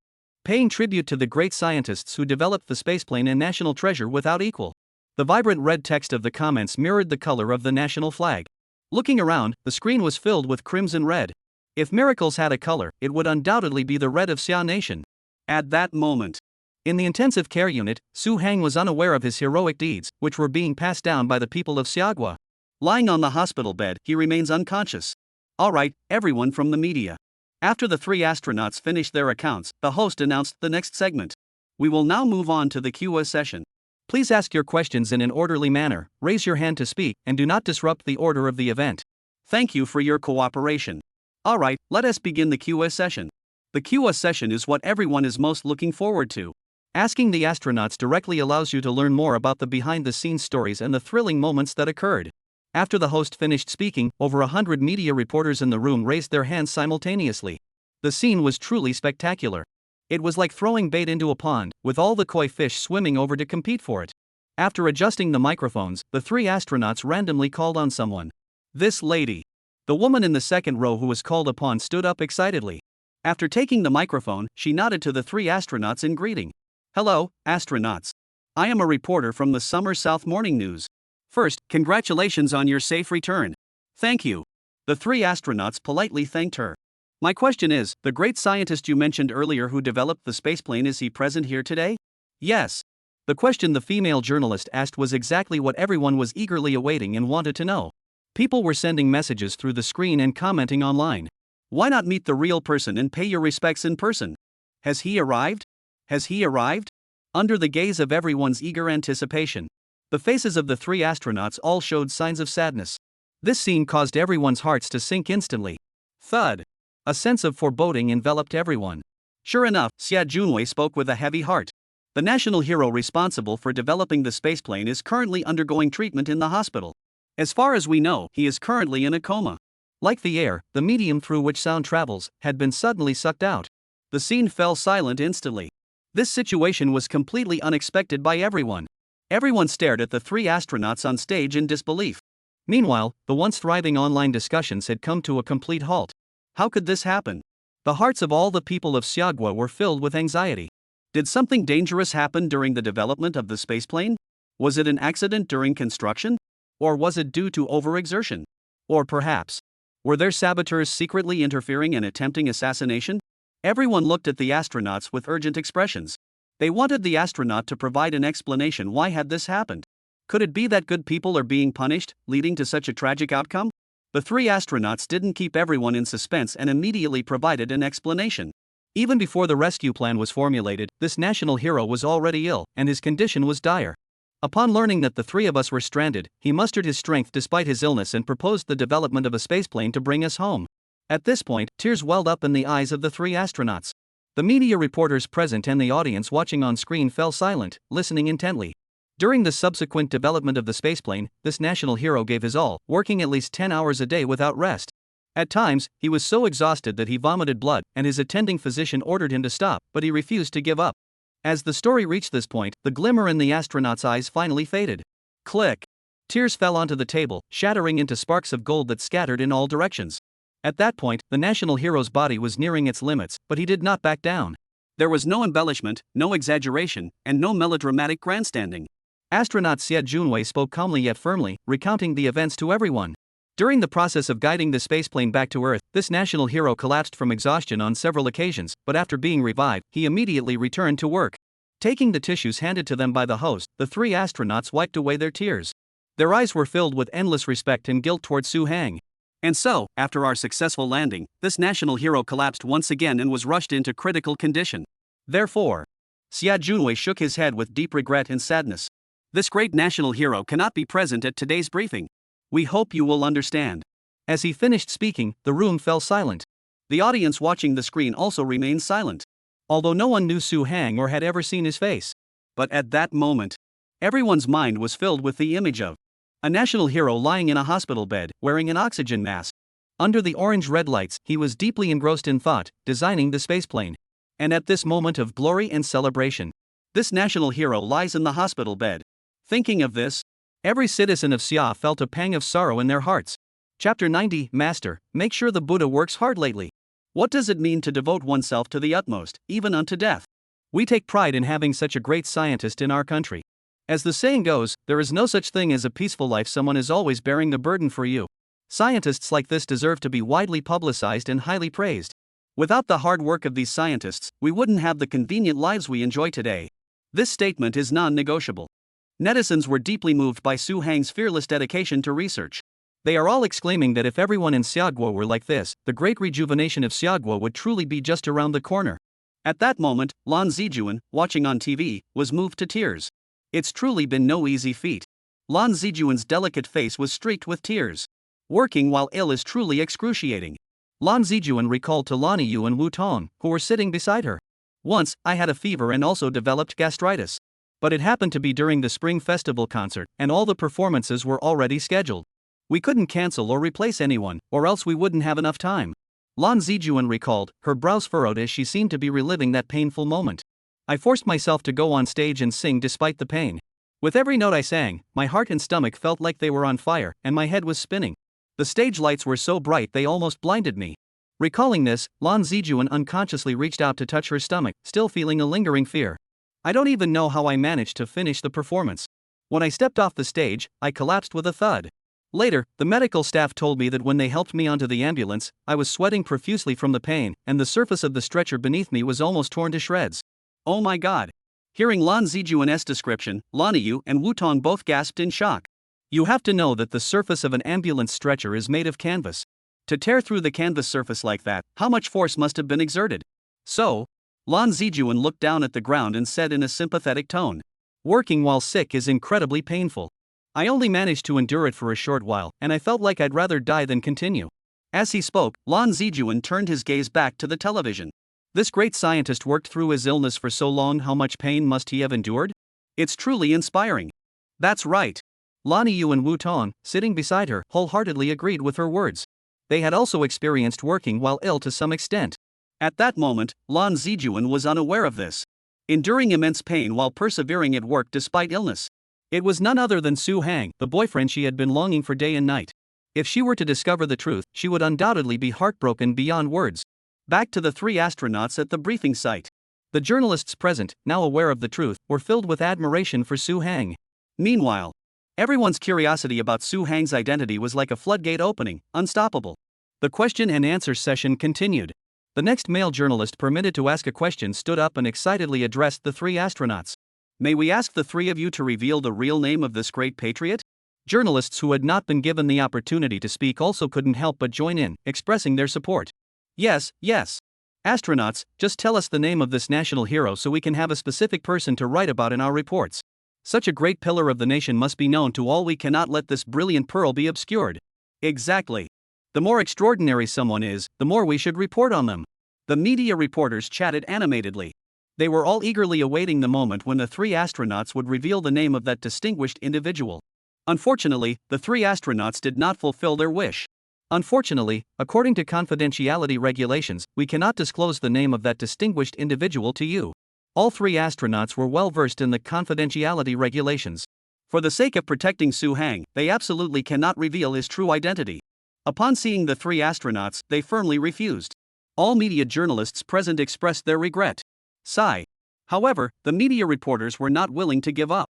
paying tribute to the great scientists who developed the spaceplane and national treasure without equal. The vibrant red text of the comments mirrored the color of the national flag. Looking around, the screen was filled with crimson red. If miracles had a color, it would undoubtedly be the red of Xia Nation. At that moment, in the intensive care unit, Su Hang was unaware of his heroic deeds, which were being passed down by the people of Xiagua. Lying on the hospital bed, he remains unconscious. Alright, everyone from the media. After the 3 astronauts finished their accounts, the host announced the next segment. We will now move on to the Q&A session. Please ask your questions in an orderly manner, raise your hand to speak, and do not disrupt the order of the event. Thank you for your cooperation. Alright, let us begin the Q&A session. The Q&A session is what everyone is most looking forward to. Asking the astronauts directly allows you to learn more about the behind-the-scenes stories and the thrilling moments that occurred. After the host finished speaking, over 100 media reporters in the room raised their hands simultaneously. The scene was truly spectacular. It was like throwing bait into a pond, with all the koi fish swimming over to compete for it. After adjusting the microphones, the 3 astronauts randomly called on someone. This lady. The woman in the second row who was called upon stood up excitedly. After taking the microphone, she nodded to the 3 astronauts in greeting. Hello, astronauts. I am a reporter from the Summer South Morning News. First, congratulations on your safe return. Thank you. The three astronauts politely thanked her. My question is, the great scientist you mentioned earlier who developed the spaceplane, is he present here today? Yes. The question the female journalist asked was exactly what everyone was eagerly awaiting and wanted to know. People were sending messages through the screen and commenting online. Why not meet the real person and pay your respects in person? Has he arrived? Has he arrived? Under the gaze of everyone's eager anticipation, the faces of the three astronauts all showed signs of sadness. This scene caused everyone's hearts to sink instantly. Thud. A sense of foreboding enveloped everyone. Sure enough, Xia Junwei spoke with a heavy heart. The national hero responsible for developing the spaceplane is currently undergoing treatment in the hospital. As far as we know, he is currently in a coma. Like the air, the medium through which sound travels had been suddenly sucked out. The scene fell silent instantly. This situation was completely unexpected by everyone. Everyone stared at the three astronauts on stage in disbelief. Meanwhile, the once thriving online discussions had come to a complete halt. How could this happen? The hearts of all the people of Xiagua were filled with anxiety. Did something dangerous happen during the development of the spaceplane? Was it an accident during construction? Or was it due to overexertion? Or perhaps, were there saboteurs secretly interfering and attempting assassination? Everyone looked at the astronauts with urgent expressions. They wanted the astronaut to provide an explanation. Why had this happened? Could it be that good people are being punished, leading to such a tragic outcome? The three astronauts didn't keep everyone in suspense and immediately provided an explanation. Even before the rescue plan was formulated, this national hero was already ill, and his condition was dire. Upon learning that the three of us were stranded, he mustered his strength despite his illness and proposed the development of a spaceplane to bring us home. At this point, tears welled up in the eyes of the three astronauts. The media reporters present and the audience watching on screen fell silent, listening intently. During the subsequent development of the spaceplane, this national hero gave his all, working at least 10 hours a day without rest. At times, he was so exhausted that he vomited blood, and his attending physician ordered him to stop, but he refused to give up. As the story reached this point, the glimmer in the astronaut's eyes finally faded. Click! Tears fell onto the table, shattering into sparks of gold that scattered in all directions. At that point, the national hero's body was nearing its limits, but he did not back down. There was no embellishment, no exaggeration, and no melodramatic grandstanding. Astronaut Xia Junwei spoke calmly yet firmly, recounting the events to everyone. During the process of guiding the spaceplane back to Earth, this national hero collapsed from exhaustion on several occasions, but after being revived, he immediately returned to work. Taking the tissues handed to them by the host, the three astronauts wiped away their tears. Their eyes were filled with endless respect and guilt toward Su Hang. And so, after our successful landing, this national hero collapsed once again and was rushed into critical condition. Therefore, Xia Junwei shook his head with deep regret and sadness. This great national hero cannot be present at today's briefing. We hope you will understand. As he finished speaking, the room fell silent. The audience watching the screen also remained silent, although no one knew Su Hang or had ever seen his face. But at that moment, everyone's mind was filled with the image of a national hero lying in a hospital bed, wearing an oxygen mask. Under the orange-red lights, he was deeply engrossed in thought, designing the spaceplane. And at this moment of glory and celebration, this national hero lies in the hospital bed. Thinking of this, every citizen of Xia felt a pang of sorrow in their hearts. Chapter 90, Master, make sure the Buddha works hard lately. What does it mean to devote oneself to the utmost, even unto death? We take pride in having such a great scientist in our country. As the saying goes, there is no such thing as a peaceful life. Someone is always bearing the burden for you. Scientists like this deserve to be widely publicized and highly praised. Without the hard work of these scientists, we wouldn't have the convenient lives we enjoy today. This statement is non-negotiable. Netizens were deeply moved by Su Hang's fearless dedication to research. They are all exclaiming that if everyone in Xiagua were like this, the great rejuvenation of Xiagua would truly be just around the corner. At that moment, Lan Zijuan, watching on TV, was moved to tears. It's truly been no easy feat. Lan Zijuan's delicate face was streaked with tears. Working while ill is truly excruciating. Lan Zijuan recalled to Lan Yu and Wu Tong, who were sitting beside her. Once, I had a fever and also developed gastritis. But it happened to be during the Spring Festival concert, and all the performances were already scheduled. We couldn't cancel or replace anyone, or else we wouldn't have enough time. Lan Zijuan recalled, her brows furrowed as she seemed to be reliving that painful moment. I forced myself to go on stage and sing despite the pain. With every note I sang, my heart and stomach felt like they were on fire, and my head was spinning. The stage lights were so bright they almost blinded me. Recalling this, Lan Zijuan unconsciously reached out to touch her stomach, still feeling a lingering fear. I don't even know how I managed to finish the performance. When I stepped off the stage, I collapsed with a thud. Later, the medical staff told me that when they helped me onto the ambulance, I was sweating profusely from the pain, and the surface of the stretcher beneath me was almost torn to shreds. Oh my god. Hearing Lan Zijuan's description, Lan Yu and Wu Tong both gasped in shock. You have to know that the surface of an ambulance stretcher is made of canvas. To tear through the canvas surface like that, how much force must have been exerted? So, Lan Zijuan looked down at the ground and said in a sympathetic tone, "Working while sick is incredibly painful. I only managed to endure it for a short while, and I felt like I'd rather die than continue." As he spoke, Lan Zijuan turned his gaze back to the television. This great scientist worked through his illness for so long. How much pain must he have endured? It's truly inspiring. That's right. Lan Yu and Wu Tong, sitting beside her, wholeheartedly agreed with her words. They had also experienced working while ill to some extent. At that moment, Lan Zijuan was unaware of this. Enduring immense pain while persevering at work despite illness. It was none other than Su Hang, the boyfriend she had been longing for day and night. If she were to discover the truth, she would undoubtedly be heartbroken beyond words. Back to the three astronauts at the briefing site. The journalists present, now aware of the truth, were filled with admiration for Su Hang. Meanwhile, everyone's curiosity about Su Hang's identity was like a floodgate opening, unstoppable. The question and answer session continued. The next male journalist permitted to ask a question stood up and excitedly addressed the three astronauts. May we ask the three of you to reveal the real name of this great patriot? Journalists who had not been given the opportunity to speak also couldn't help but join in, expressing their support. Yes, yes. Astronauts, just tell us the name of this national hero so we can have a specific person to write about in our reports. Such a great pillar of the nation must be known to all. We cannot let this brilliant pearl be obscured. Exactly. The more extraordinary someone is, the more we should report on them. The media reporters chatted animatedly. They were all eagerly awaiting the moment when the three astronauts would reveal the name of that distinguished individual. Unfortunately, the three astronauts did not fulfill their wish. Unfortunately, according to confidentiality regulations, we cannot disclose the name of that distinguished individual to you. All three astronauts were well versed in the confidentiality regulations. For the sake of protecting Su Hang, they absolutely cannot reveal his true identity. Upon seeing the three astronauts, they firmly refused. All media journalists present expressed their regret. Sigh. However, the media reporters were not willing to give up.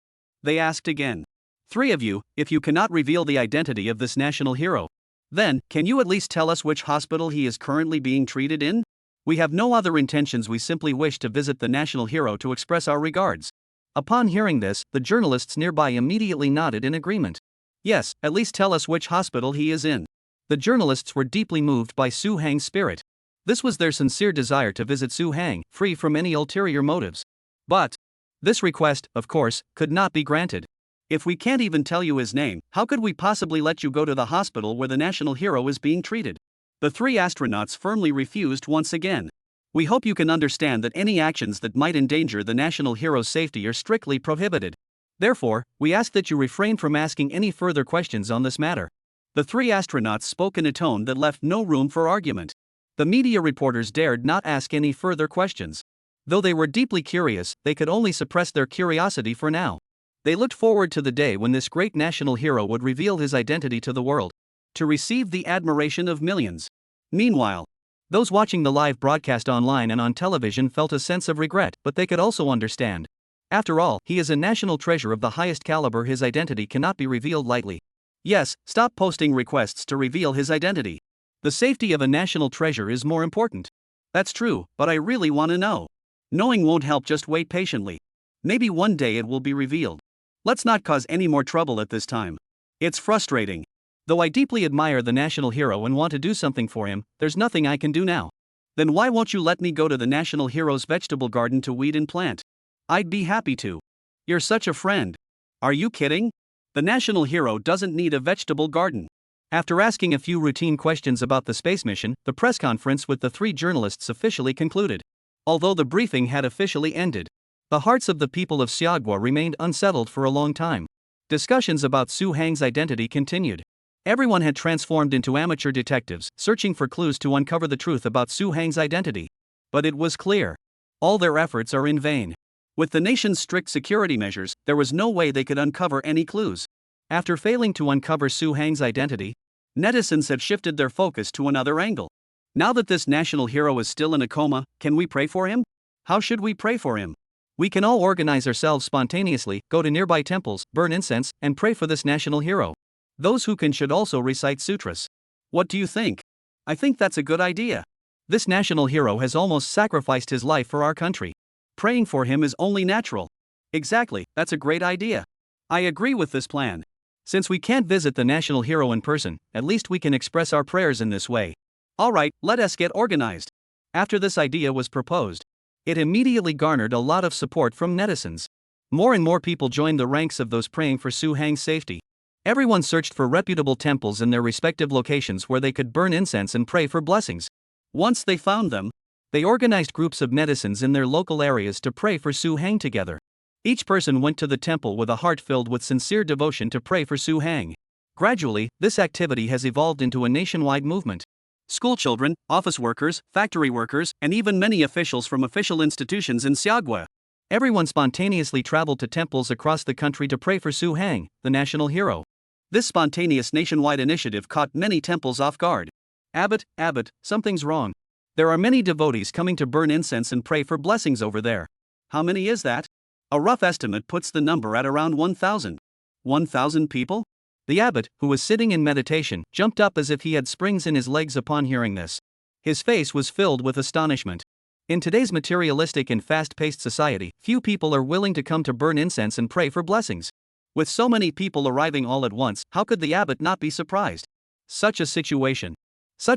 They asked again. Three of you, if you cannot reveal the identity of this national hero, then, can you at least tell us which hospital he is currently being treated in? We have no other intentions. We simply wish to visit the national hero to express our regards. Upon hearing this, the journalists nearby immediately nodded in agreement. Yes, at least tell us which hospital he is in. The journalists were deeply moved by Su Hang's spirit. This was their sincere desire to visit Su Hang, free from any ulterior motives. But this request, of course, could not be granted. If we can't even tell you his name, how could we possibly let you go to the hospital where the national hero is being treated? The three astronauts firmly refused once again. We hope you can understand that any actions that might endanger the national hero's safety are strictly prohibited. Therefore, we ask that you refrain from asking any further questions on this matter. The three astronauts spoke in a tone that left no room for argument. The media reporters dared not ask any further questions. Though they were deeply curious, they could only suppress their curiosity for now. They looked forward to the day when this great national hero would reveal his identity to the world, to receive the admiration of millions. Meanwhile, those watching the live broadcast online and on television felt a sense of regret, but they could also understand. After all, he is a national treasure of the highest caliber. His identity cannot be revealed lightly. Yes, stop posting requests to reveal his identity. The safety of a national treasure is more important. That's true, but I really want to know. Knowing won't help, just wait patiently. Maybe one day it will be revealed. Let's not cause any more trouble at this time. It's frustrating. Though I deeply admire the national hero and want to do something for him, there's nothing I can do now. Then why won't you let me go to the national hero's vegetable garden to weed and plant? I'd be happy to. You're such a friend. Are you kidding? The national hero doesn't need a vegetable garden. After asking a few routine questions about the space mission, the press conference with the three journalists officially concluded. Although the briefing had officially ended, the hearts of the people of Xiagua remained unsettled for a long time. Discussions about Su Hang's identity continued. Everyone had transformed into amateur detectives, searching for clues to uncover the truth about Su Hang's identity. But it was clear. All their efforts are in vain. With the nation's strict security measures, there was no way they could uncover any clues. After failing to uncover Su Hang's identity, netizens have shifted their focus to another angle. Now that this national hero is still in a coma, can we pray for him? How should we pray for him? We can all organize ourselves spontaneously, go to nearby temples, burn incense, and pray for this national hero. Those who can should also recite sutras. What do you think? I think that's a good idea. This national hero has almost sacrificed his life for our country. Praying for him is only natural. Exactly, that's a great idea. I agree with this plan. Since we can't visit the national hero in person, at least we can express our prayers in this way. Alright, let us get organized. After this idea was proposed, it immediately garnered a lot of support from netizens. More and more people joined the ranks of those praying for Su Hang's safety. Everyone searched for reputable temples in their respective locations where they could burn incense and pray for blessings. Once they found them, they organized groups of netizens in their local areas to pray for Su Hang together. Each person went to the temple with a heart filled with sincere devotion to pray for Su Hang. Gradually, this activity has evolved into a nationwide movement. School children, office workers, factory workers, and even many officials from official institutions in Xiagua. Everyone spontaneously traveled to temples across the country to pray for Su Hang, the national hero. This spontaneous nationwide initiative caught many temples off guard. Abbot, something's wrong. There are many devotees coming to burn incense and pray for blessings over there. How many is that? A rough estimate puts the number at around 1,000. 1,000 people? The abbot, who was sitting in meditation, jumped up as if he had springs in his legs upon hearing this. His face was filled with astonishment. In today's materialistic and fast-paced society, few people are willing to come to burn incense and pray for blessings. With so many people arriving all at once, how could the abbot not be surprised? Such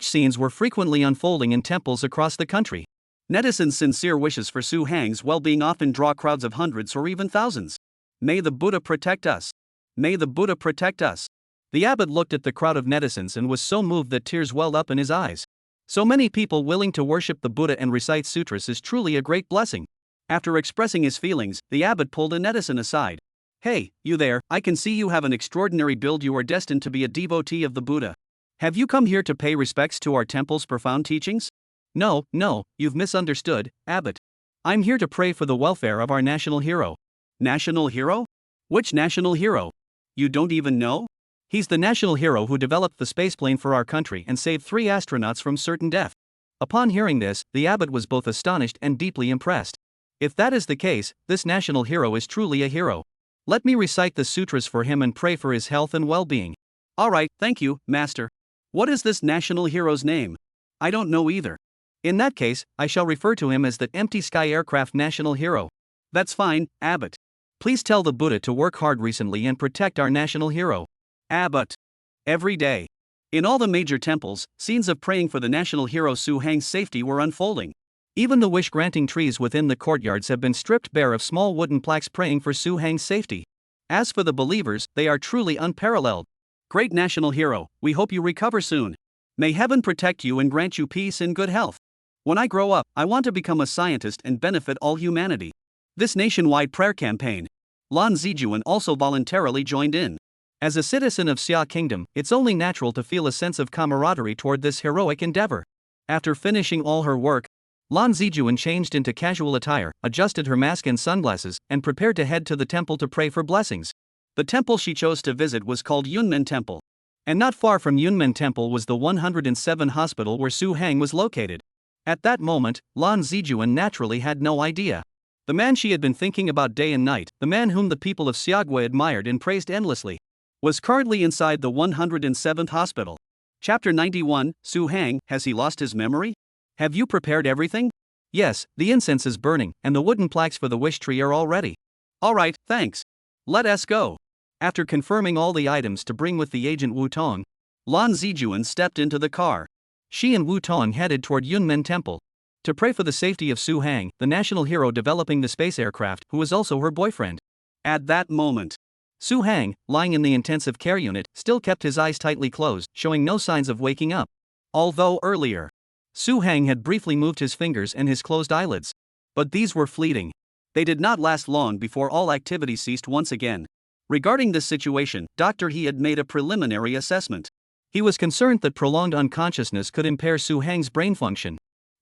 scenes were frequently unfolding in temples across the country. Netizens' sincere wishes for Su Hang's well-being often draw crowds of hundreds or even thousands. May the Buddha protect us. May the Buddha protect us. The abbot looked at the crowd of netizens and was so moved that tears welled up in his eyes. So many people willing to worship the Buddha and recite sutras is truly a great blessing. After expressing his feelings, the abbot pulled a netizen aside. Hey, you there, I can see you have an extraordinary build. You are destined to be a devotee of the Buddha. Have you come here to pay respects to our temple's profound teachings? No, you've misunderstood, abbot. I'm here to pray for the welfare of our national hero. National hero? Which national hero? You don't even know? He's the national hero who developed the spaceplane for our country and saved 3 astronauts from certain death. Upon hearing this, the abbot was both astonished and deeply impressed. If that is the case, this national hero is truly a hero. Let me recite the sutras for him and pray for his health and well-being. Alright, thank you, master. What is this national hero's name? I don't know either. In that case, I shall refer to him as the Empty Sky Aircraft National Hero. That's fine, abbot. Please tell the Buddha to work hard recently and protect our national hero. Abbot. Every day. In all the major temples, scenes of praying for the national hero Su Hang's safety were unfolding. Even the wish-granting trees within the courtyards have been stripped bare of small wooden plaques praying for Su Hang's safety. As for the believers, they are truly unparalleled. Great national hero, we hope you recover soon. May heaven protect you and grant you peace and good health. When I grow up, I want to become a scientist and benefit all humanity. This nationwide prayer campaign. Lan Zijuan also voluntarily joined in. As a citizen of Xia Kingdom, it's only natural to feel a sense of camaraderie toward this heroic endeavor. After finishing all her work, Lan Zijuan changed into casual attire, adjusted her mask and sunglasses, and prepared to head to the temple to pray for blessings. The temple she chose to visit was called Yunmen Temple. And not far from Yunmen Temple was the 107 hospital where Su Hang was located. At that moment, Lan Zijuan naturally had no idea. The man she had been thinking about day and night, the man whom the people of Xiagua admired and praised endlessly, was currently inside the 107th hospital. Chapter 91, Su Hang, has he lost his memory? Have you prepared everything? Yes, the incense is burning, and the wooden plaques for the wish tree are all ready. Alright, thanks. Let us go. After confirming all the items to bring with the agent Wu Tong, Lan Zijuan stepped into the car. She and Wu Tong headed toward Yunmen Temple to pray for the safety of Su Hang, the national hero developing the space aircraft, who was also her boyfriend. At that moment, Su Hang, lying in the intensive care unit, still kept his eyes tightly closed, showing no signs of waking up. Although earlier, Su Hang had briefly moved his fingers and his closed eyelids. But these were fleeting. They did not last long before all activity ceased once again. Regarding this situation, Dr. He had made a preliminary assessment. He was concerned that prolonged unconsciousness could impair Su Hang's brain function.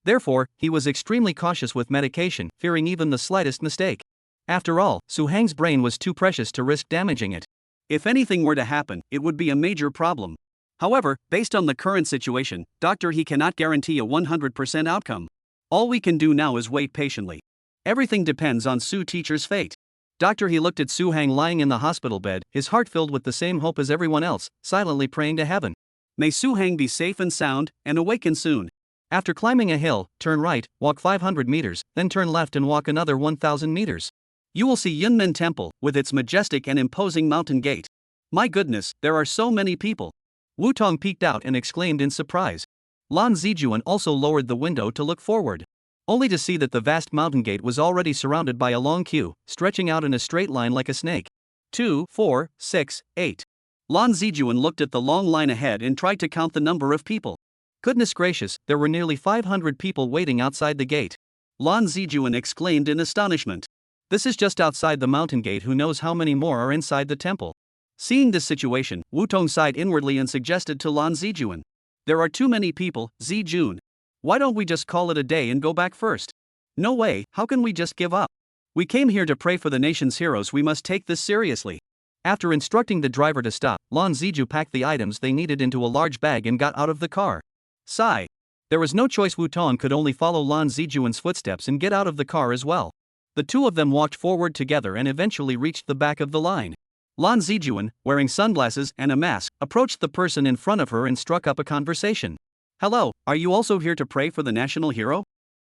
Therefore, he was extremely cautious with medication, fearing even the slightest mistake. After all, Su Hang's brain was too precious to risk damaging it. If anything were to happen, it would be a major problem. However, based on the current situation, Dr. He cannot guarantee a 100% outcome. All we can do now is wait patiently. Everything depends on Su Teacher's fate. Dr. He looked at Su Hang lying in the hospital bed, his heart filled with the same hope as everyone else, silently praying to heaven. May Su Hang be safe and sound, and awaken soon. After climbing a hill, turn right, walk 500 meters, then turn left and walk another 1,000 meters. You will see Yunmen Temple, with its majestic and imposing mountain gate. My goodness, there are so many people. Wu Tong peeked out and exclaimed in surprise. Lan Zijuan also lowered the window to look forward, only to see that the vast mountain gate was already surrounded by a long queue, stretching out in a straight line like a snake. 2, 4, 6, 8. Lan Zijuan looked at the long line ahead and tried to count the number of people. Goodness gracious, there were nearly 500 people waiting outside the gate. Lan Zijuan exclaimed in astonishment. This is just outside the mountain gate, who knows how many more are inside the temple. Seeing this situation, Wu Tong sighed inwardly and suggested to Lan Zijuan. There are too many people, Zijun. Why don't we just call it a day and go back first? No way, how can we just give up? We came here to pray for the nation's heroes, we must take this seriously. After instructing the driver to stop, Lan Ziju packed the items they needed into a large bag and got out of the car. Sigh. There was no choice, Wu Tong could only follow Lan Zijuan's footsteps and get out of the car as well. The two of them walked forward together and eventually reached the back of the line. Lan Zijuan, wearing sunglasses and a mask, approached the person in front of her and struck up a conversation. Hello, are you also here to pray for the national hero?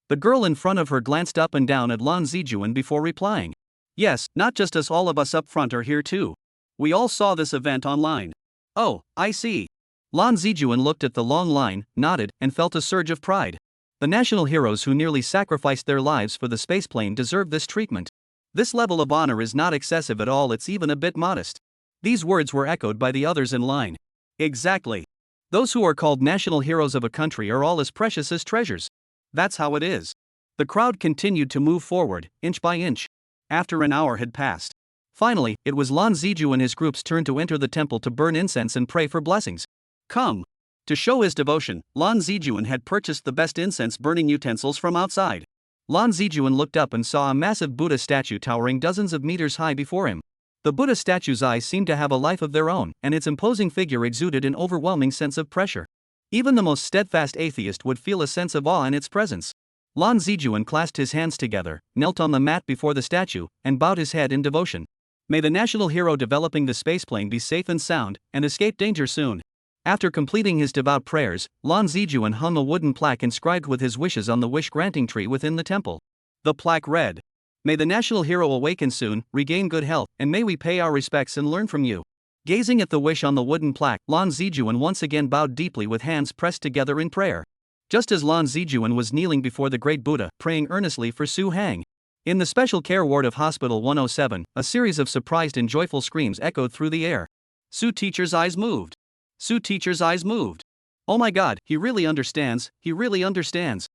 The girl in front of her glanced up and down at Lan Zijuan before replying. Yes, not just us, all of us up front are here too. We all saw this event online. Oh, I see. Lan Zijuan looked at the long line, nodded, and felt a surge of pride. The national heroes who nearly sacrificed their lives for the spaceplane deserve this treatment. This level of honor is not excessive at all, it's even a bit modest. These words were echoed by the others in line. Exactly. Those who are called national heroes of a country are all as precious as treasures. That's how it is. The crowd continued to move forward, inch by inch. After an hour had passed. Finally, it was Lan Ziju and his group's turn to enter the temple to burn incense and pray for blessings. Come. To show his devotion, Lan Zijuan had purchased the best incense burning utensils from outside. Lan Zijuan looked up and saw a massive Buddha statue towering dozens of meters high before him. The Buddha statue's eyes seemed to have a life of their own, and its imposing figure exuded an overwhelming sense of pressure. Even the most steadfast atheist would feel a sense of awe in its presence. Lan Zijuan clasped his hands together, knelt on the mat before the statue, and bowed his head in devotion. May the national hero developing the spaceplane be safe and sound, and escape danger soon. After completing his devout prayers, Lan Zijuan hung a wooden plaque inscribed with his wishes on the wish-granting tree within the temple. The plaque read, "May the national hero awaken soon, regain good health, and may we pay our respects and learn from you." Gazing at the wish on the wooden plaque, Lan Zijuan once again bowed deeply with hands pressed together in prayer. Just as Lan Zijuan was kneeling before the great Buddha, praying earnestly for Su Hang. In the special care ward of Hospital 107, a series of surprised and joyful screams echoed through the air. Su Teacher's eyes moved. Su Teacher's eyes moved. Oh my god, he really understands, he really understands.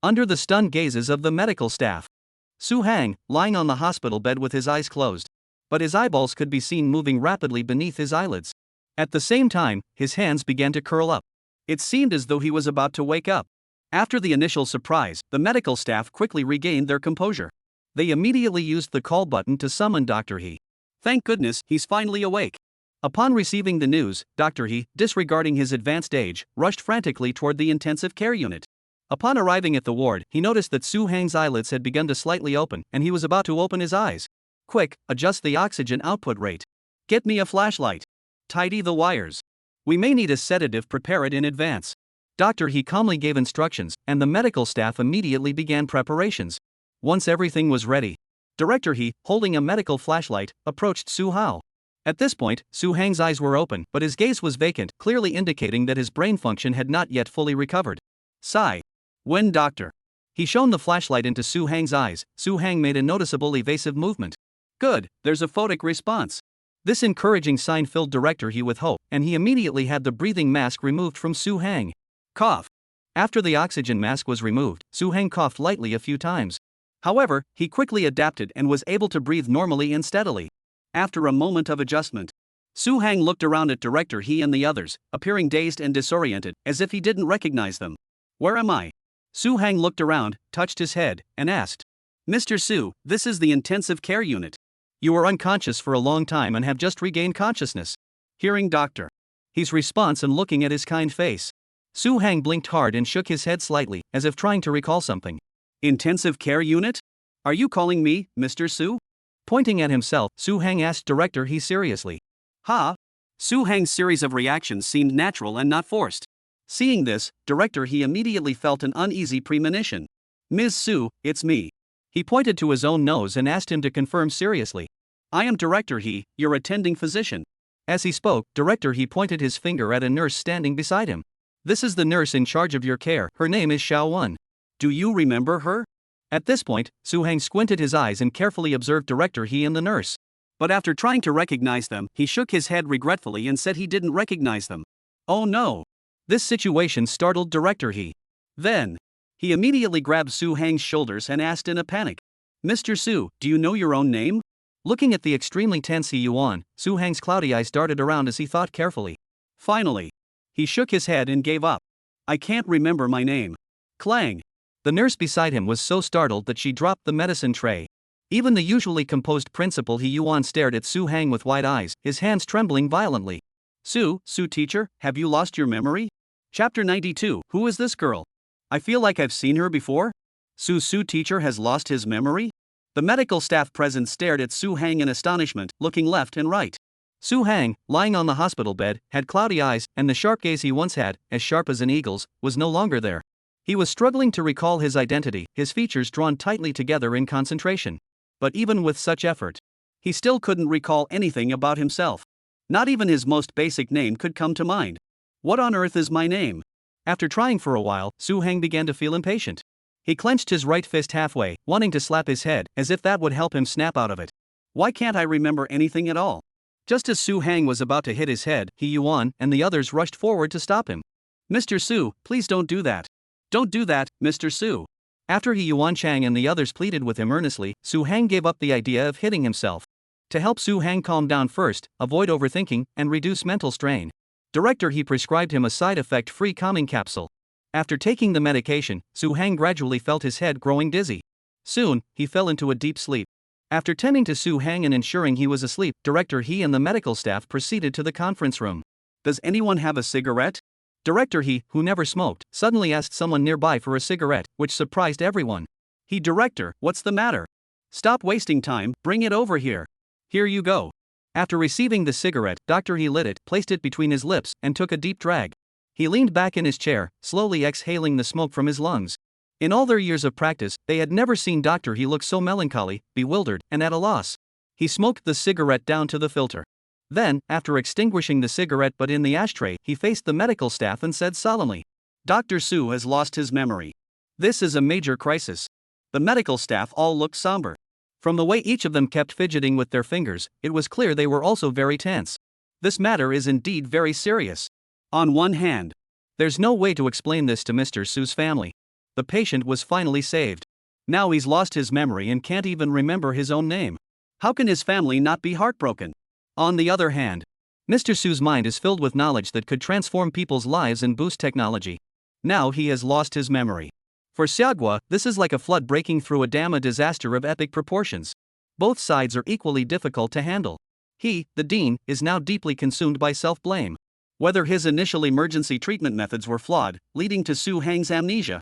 Under the stunned gazes of the medical staff, Su Hang, lying on the hospital bed with his eyes closed. But his eyeballs could be seen moving rapidly beneath his eyelids. At the same time, his hands began to curl up. It seemed as though he was about to wake up. After the initial surprise, the medical staff quickly regained their composure. They immediately used the call button to summon Dr. He. Thank goodness, he's finally awake. Upon receiving the news, Dr. He, disregarding his advanced age, rushed frantically toward the intensive care unit. Upon arriving at the ward, he noticed that Su Hang's eyelids had begun to slightly open, and he was about to open his eyes. Quick, adjust the oxygen output rate. Get me a flashlight. Tidy the wires. We may need a sedative, prepare it in advance. Dr. He calmly gave instructions, and the medical staff immediately began preparations. Once everything was ready, Director He, holding a medical flashlight, approached Su Hao. At this point, Su Hang's eyes were open, but his gaze was vacant, clearly indicating that his brain function had not yet fully recovered. Sigh. When Dr. He shone the flashlight into Su Hang's eyes. Su Hang made a noticeable evasive movement. Good, there's a photic response. This encouraging sign filled Director He with hope, and he immediately had the breathing mask removed from Su Hang. Cough. After the oxygen mask was removed, Su Hang coughed lightly a few times. However, he quickly adapted and was able to breathe normally and steadily. After a moment of adjustment, Su Hang looked around at Director He and the others, appearing dazed and disoriented, as if he didn't recognize them. Where am I? Su Hang looked around, touched his head, and asked, Mr. Su, this is the intensive care unit. You were unconscious for a long time and have just regained consciousness. Hearing Dr. He's response and looking at his kind face. Su Hang blinked hard and shook his head slightly, as if trying to recall something. Intensive care unit? Are you calling me, Mr. Su? Pointing at himself, Su Hang asked Director He seriously. Ha! Su Hang's series of reactions seemed natural and not forced. Seeing this, Director He immediately felt an uneasy premonition. Ms. Su, it's me. He pointed to his own nose and asked him to confirm seriously. I am Director He, your attending physician. As he spoke, Director He pointed his finger at a nurse standing beside him. This is the nurse in charge of your care, her name is Xiao Wen. Do you remember her? At this point, Su Hang squinted his eyes and carefully observed Director He and the nurse. But after trying to recognize them, he shook his head regretfully and said he didn't recognize them. Oh no! This situation startled Director He. Then, he immediately grabbed Su Hang's shoulders and asked in a panic. Mr. Su, do you know your own name? Looking at the extremely tense He Yuan, Su Hang's cloudy eyes darted around as he thought carefully. Finally, he shook his head and gave up. I can't remember my name. Clang! The nurse beside him was so startled that she dropped the medicine tray. Even the usually composed principal He Yuan stared at Su Hang with wide eyes, his hands trembling violently. Su teacher, have you lost your memory? Chapter 92, who is this girl? I feel like I've seen her before. Su teacher has lost his memory? The medical staff present stared at Su Hang in astonishment, looking left and right. Su Hang, lying on the hospital bed, had cloudy eyes, and the sharp gaze he once had, as sharp as an eagle's, was no longer there. He was struggling to recall his identity, his features drawn tightly together in concentration. But even with such effort, he still couldn't recall anything about himself. Not even his most basic name could come to mind. What on earth is my name? After trying for a while, Su Hang began to feel impatient. He clenched his right fist halfway, wanting to slap his head, as if that would help him snap out of it. Why can't I remember anything at all? Just as Su Hang was about to hit his head, He Yuan and the others rushed forward to stop him. Mr. Su, please don't do that. Don't do that, Mr. Su. After He Yuan Chang and the others pleaded with him earnestly, Su Hang gave up the idea of hitting himself. To help Su Hang calm down first, avoid overthinking, and reduce mental strain, Director He prescribed him a side effect-free calming capsule. After taking the medication, Su Hang gradually felt his head growing dizzy. Soon, he fell into a deep sleep. After tending to Su Hang and ensuring he was asleep, Director He and the medical staff proceeded to the conference room. Does anyone have a cigarette? Director He, who never smoked, suddenly asked someone nearby for a cigarette, which surprised everyone. Director, what's the matter? Stop wasting time, bring it over here. Here you go. After receiving the cigarette, Dr. He lit it, placed it between his lips, and took a deep drag. He leaned back in his chair, slowly exhaling the smoke from his lungs. In all their years of practice, they had never seen Dr. He look so melancholy, bewildered, and at a loss. He smoked the cigarette down to the filter. Then, after extinguishing the cigarette but in the ashtray, he faced the medical staff and said solemnly, Dr. Su has lost his memory. This is a major crisis. The medical staff all looked somber. From the way each of them kept fidgeting with their fingers, it was clear they were also very tense. This matter is indeed very serious. On one hand, there's no way to explain this to Mr. Su's family. The patient was finally saved. Now he's lost his memory and can't even remember his own name. How can his family not be heartbroken? On the other hand, Mr. Su's mind is filled with knowledge that could transform people's lives and boost technology. Now he has lost his memory. For Xiaogua, this is like a flood breaking through a dam, a disaster of epic proportions. Both sides are equally difficult to handle. He, the dean, is now deeply consumed by self-blame. Whether his initial emergency treatment methods were flawed, leading to Su Hang's amnesia.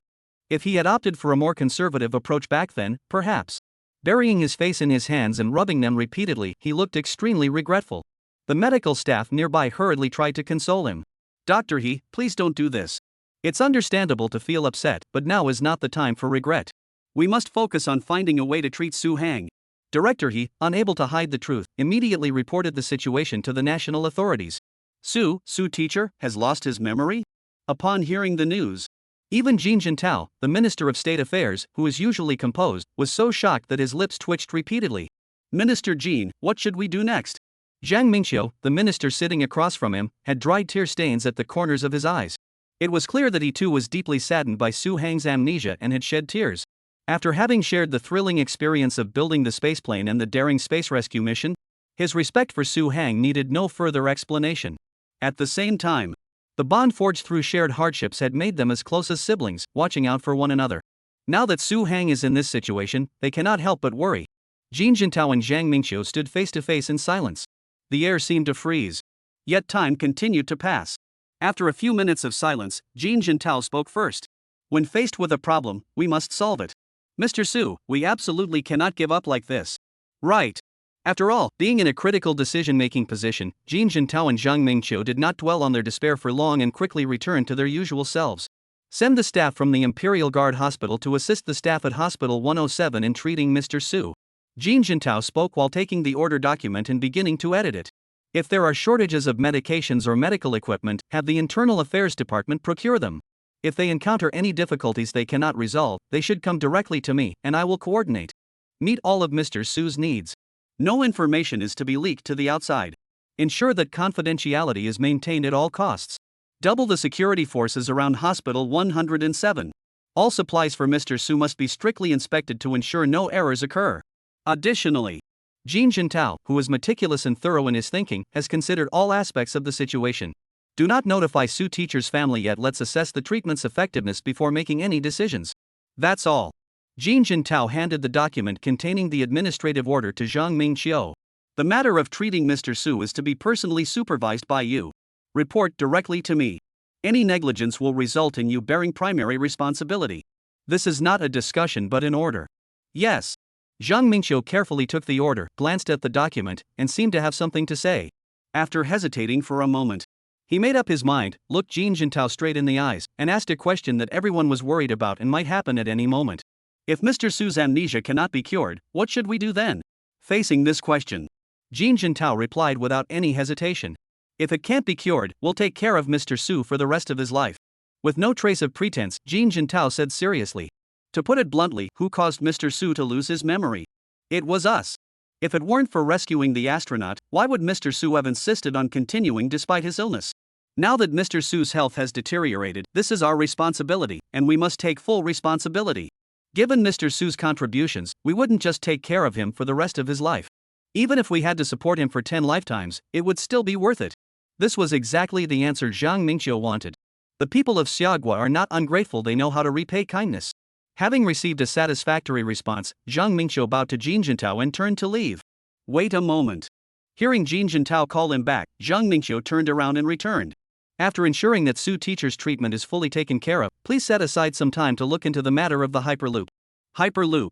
If he had opted for a more conservative approach back then, perhaps. Burying his face in his hands and rubbing them repeatedly, he looked extremely regretful. The medical staff nearby hurriedly tried to console him. Dr. He, please don't do this. It's understandable to feel upset, but now is not the time for regret. We must focus on finding a way to treat Su Hang. Director He, unable to hide the truth, immediately reported the situation to the national authorities. Su teacher, has lost his memory? Upon hearing the news, even Jin Jintao, the Minister of State Affairs, who is usually composed, was so shocked that his lips twitched repeatedly. Minister Jin, what should we do next? Zhang Mingqiu, the minister sitting across from him, had dried tear stains at the corners of his eyes. It was clear that he too was deeply saddened by Su Hang's amnesia and had shed tears. After having shared the thrilling experience of building the spaceplane and the daring space rescue mission, his respect for Su Hang needed no further explanation. At the same time, the bond forged through shared hardships had made them as close as siblings, watching out for one another. Now that Su Hang is in this situation, they cannot help but worry. Jin Jintao and Zhang Mingqiu stood face to face in silence. The air seemed to freeze. Yet time continued to pass. After a few minutes of silence, Jin Jintao spoke first. When faced with a problem, we must solve it. Mr. Su, we absolutely cannot give up like this. Right. After all, being in a critical decision-making position, Jin Jintao and Zhang Mingqiu did not dwell on their despair for long and quickly returned to their usual selves. Send the staff from the Imperial Guard Hospital to assist the staff at Hospital 107 in treating Mr. Su. Jin Jintao spoke while taking the order document and beginning to edit it. If there are shortages of medications or medical equipment, have the Internal Affairs Department procure them. If they encounter any difficulties they cannot resolve, they should come directly to me, and I will coordinate. Meet all of Mr. Su's needs. No information is to be leaked to the outside. Ensure that confidentiality is maintained at all costs. Double the security forces around Hospital 107. All supplies for Mr. Su must be strictly inspected to ensure no errors occur. Additionally, Jin Jintao, who is meticulous and thorough in his thinking, has considered all aspects of the situation. Do not notify Su teacher's family yet. Let's assess the treatment's effectiveness before making any decisions. That's all. Jin Jintao handed the document containing the administrative order to Zhang Mingqiu. The matter of treating Mr. Su is to be personally supervised by you. Report directly to me. Any negligence will result in you bearing primary responsibility. This is not a discussion but an order. Yes. Zhang Mingqiu carefully took the order, glanced at the document, and seemed to have something to say. After hesitating for a moment, he made up his mind, looked Jin Jintao straight in the eyes, and asked a question that everyone was worried about and might happen at any moment. If Mr. Su's amnesia cannot be cured, what should we do then? Facing this question, Jin Jintao replied without any hesitation. If it can't be cured, we'll take care of Mr. Su for the rest of his life. With no trace of pretense, Jin Jintao said seriously. To put it bluntly, who caused Mr. Su to lose his memory? It was us. If it weren't for rescuing the astronaut, why would Mr. Su have insisted on continuing despite his illness? Now that Mr. Su's health has deteriorated, this is our responsibility, and we must take full responsibility. Given Mr. Su's contributions, we wouldn't just take care of him for the rest of his life. Even if we had to support him for 10 lifetimes, it would still be worth it. This was exactly the answer Zhang Mingqiu wanted. The people of Xiagua are not ungrateful, they know how to repay kindness. Having received a satisfactory response, Zhang Mingqiu bowed to Jin Jintao and turned to leave. Wait a moment. Hearing Jin Jintao call him back, Zhang Mingqiu turned around and returned. After ensuring that Su teacher's treatment is fully taken care of, please set aside some time to look into the matter of the Hyperloop. Hyperloop.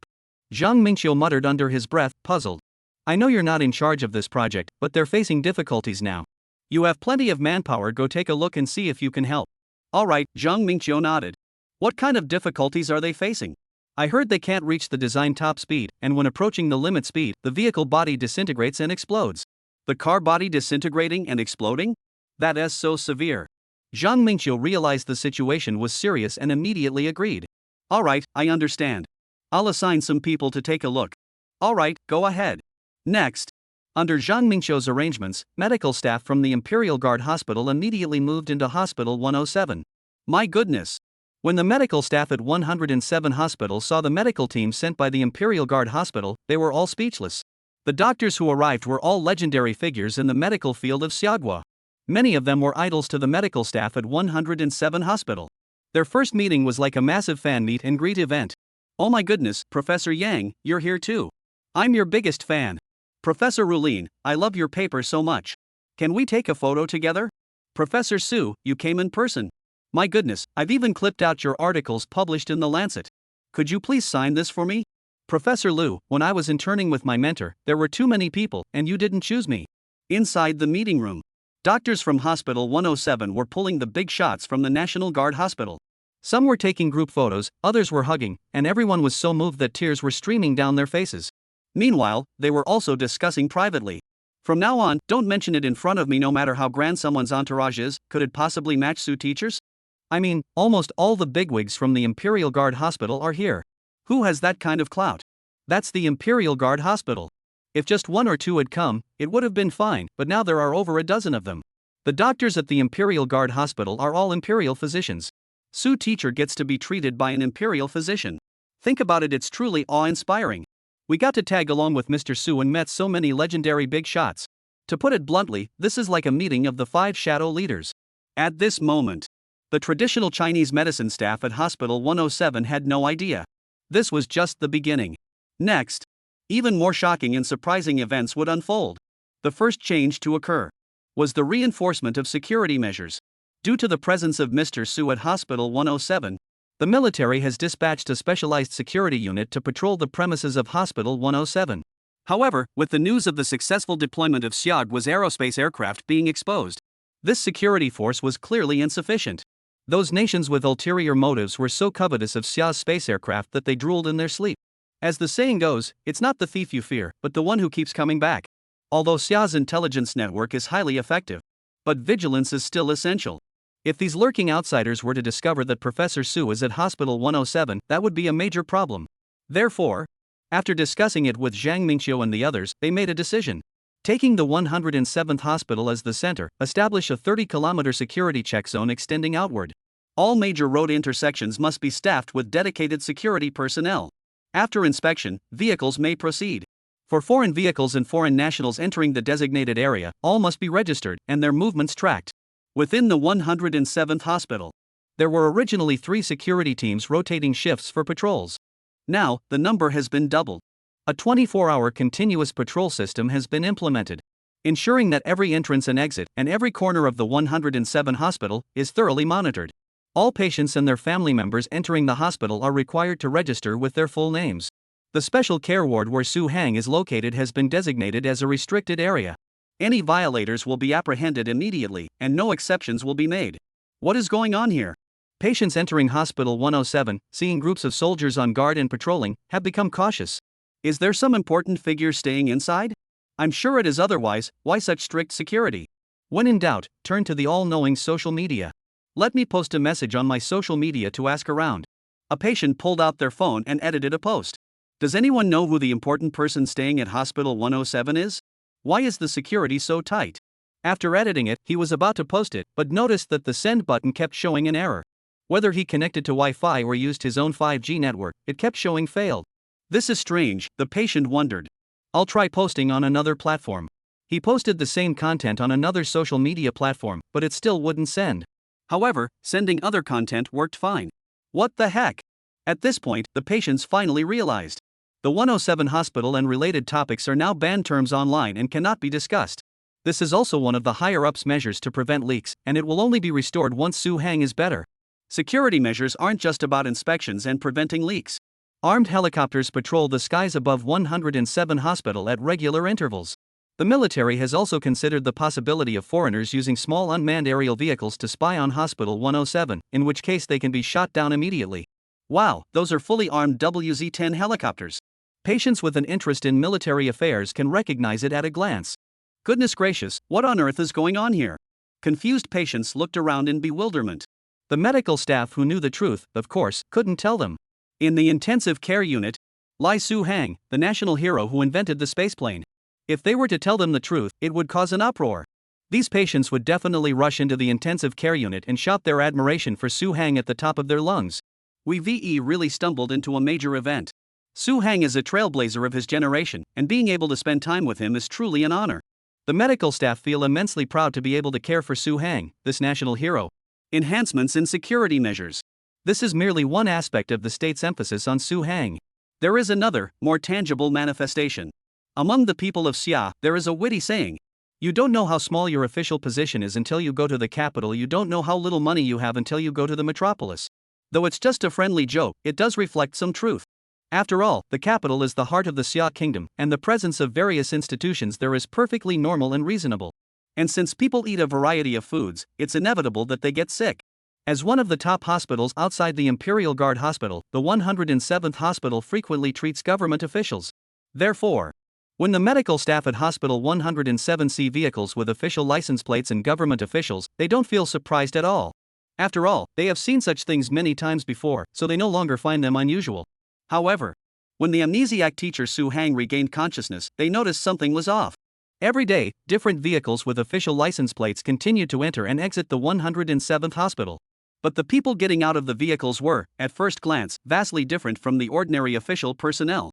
Zhang Mingqiu muttered under his breath, puzzled. I know you're not in charge of this project, but they're facing difficulties now. You have plenty of manpower, go take a look and see if you can help. Alright, Zhang Mingqiu nodded. What kind of difficulties are they facing? I heard they can't reach the design top speed, and when approaching the limit speed, the vehicle body disintegrates and explodes. The car body disintegrating and exploding? That is so severe. Zhang Mingqiu realized the situation was serious and immediately agreed. Alright, I understand. I'll assign some people to take a look. Alright, go ahead. Next. Under Zhang Mingqiu's arrangements, medical staff from the Imperial Guard Hospital immediately moved into Hospital 107. My goodness. When the medical staff at 107 Hospital saw the medical team sent by the Imperial Guard Hospital, they were all speechless. The doctors who arrived were all legendary figures in the medical field of Xiagua. Many of them were idols to the medical staff at 107 Hospital. Their first meeting was like a massive fan meet and greet event. Oh my goodness, Professor Yang, you're here too. I'm your biggest fan. Professor Rulin, I love your paper so much. Can we take a photo together? Professor Su, you came in person. My goodness, I've even clipped out your articles published in The Lancet. Could you please sign this for me? Professor Lu, when I was interning with my mentor, there were too many people, and you didn't choose me. Inside the meeting room, doctors from Hospital 107 were pulling the big shots from the National Guard Hospital. Some were taking group photos, others were hugging, and everyone was so moved that tears were streaming down their faces. Meanwhile, they were also discussing privately. From now on, don't mention it in front of me no matter how grand someone's entourage is. Could it possibly match Su teachers? I mean, almost all the bigwigs from the Imperial Guard Hospital are here. Who has that kind of clout? That's the Imperial Guard Hospital. If just one or two had come, it would have been fine, but now there are over a dozen of them. The doctors at the Imperial Guard Hospital are all Imperial physicians. Su teacher gets to be treated by an Imperial physician. Think about it, it's truly awe-inspiring. We got to tag along with Mr. Su and met so many legendary big shots. To put it bluntly, this is like a meeting of the 5 shadow leaders. At this moment, the traditional Chinese medicine staff at Hospital 107 had no idea. This was just the beginning. Next, even more shocking and surprising events would unfold. The first change to occur was the reinforcement of security measures. Due to the presence of Mr. Su at Hospital 107, the military has dispatched a specialized security unit to patrol the premises of Hospital 107. However, with the news of the successful deployment of Xiagwa's aerospace aircraft being exposed, this security force was clearly insufficient. Those nations with ulterior motives were so covetous of Xia's space aircraft that they drooled in their sleep. As the saying goes, it's not the thief you fear, but the one who keeps coming back. Although Xia's intelligence network is highly effective, but vigilance is still essential. If these lurking outsiders were to discover that Professor Su is at Hospital 107, that would be a major problem. Therefore, after discussing it with Zhang Mingqiu and the others, they made a decision. Taking the 107th hospital as the center, establish a 30-kilometer security check zone extending outward. All major road intersections must be staffed with dedicated security personnel. After inspection, vehicles may proceed. For foreign vehicles and foreign nationals entering the designated area, all must be registered and their movements tracked. Within the 107th hospital, there were originally 3 security teams rotating shifts for patrols. Now, the number has been doubled. A 24-hour continuous patrol system has been implemented, ensuring that every entrance and exit and every corner of the 107 hospital is thoroughly monitored. All patients and their family members entering the hospital are required to register with their full names. The special care ward where Su Hang is located has been designated as a restricted area. Any violators will be apprehended immediately, and no exceptions will be made. What is going on here? Patients entering Hospital 107, seeing groups of soldiers on guard and patrolling, have become cautious. Is there some important figure staying inside? I'm sure it is, otherwise, why such strict security? When in doubt, turn to the all-knowing social media. Let me post a message on my social media to ask around. A patient pulled out their phone and edited a post. Does anyone know who the important person staying at Hospital 107 is? Why is the security so tight? After editing it, he was about to post it, but noticed that the send button kept showing an error. Whether he connected to Wi-Fi or used his own 5G network, it kept showing failed. This is strange, the patient wondered. I'll try posting on another platform. He posted the same content on another social media platform, but it still wouldn't send. However, sending other content worked fine. What the heck? At this point, the patients finally realized. The 107 hospital and related topics are now banned terms online and cannot be discussed. This is also one of the higher-ups' measures to prevent leaks, and it will only be restored once Su Hang is better. Security measures aren't just about inspections and preventing leaks. Armed helicopters patrol the skies above 107 hospital at regular intervals. The military has also considered the possibility of foreigners using small unmanned aerial vehicles to spy on Hospital 107, in which case they can be shot down immediately. Wow, those are fully armed WZ-10 helicopters. Patients with an interest in military affairs can recognize it at a glance. Goodness gracious, what on earth is going on here? Confused patients looked around in bewilderment. The medical staff who knew the truth, of course, couldn't tell them. In the intensive care unit, lies Su Hang, the national hero who invented the spaceplane. If they were to tell them the truth, it would cause an uproar. These patients would definitely rush into the intensive care unit and shout their admiration for Su Hang at the top of their lungs. We really stumbled into a major event. Su Hang is a trailblazer of his generation, and being able to spend time with him is truly an honor. The medical staff feel immensely proud to be able to care for Su Hang, this national hero. Enhancements in security measures. This is merely one aspect of the state's emphasis on Su Hang. There is another, more tangible manifestation. Among the people of Xia, there is a witty saying. You don't know how small your official position is until you go to the capital. You don't know how little money you have until you go to the metropolis. Though it's just a friendly joke, it does reflect some truth. After all, the capital is the heart of the Xia kingdom, and the presence of various institutions there is perfectly normal and reasonable. And since people eat a variety of foods, it's inevitable that they get sick. As one of the top hospitals outside the Imperial Guard Hospital, the 107th hospital frequently treats government officials. Therefore, when the medical staff at Hospital 107 see vehicles with official license plates and government officials, they don't feel surprised at all. After all, they have seen such things many times before, so they no longer find them unusual. However, when the amnesiac teacher Su Hang regained consciousness, they noticed something was off. Every day, different vehicles with official license plates continued to enter and exit the 107th hospital. But the people getting out of the vehicles were, at first glance, vastly different from the ordinary official personnel.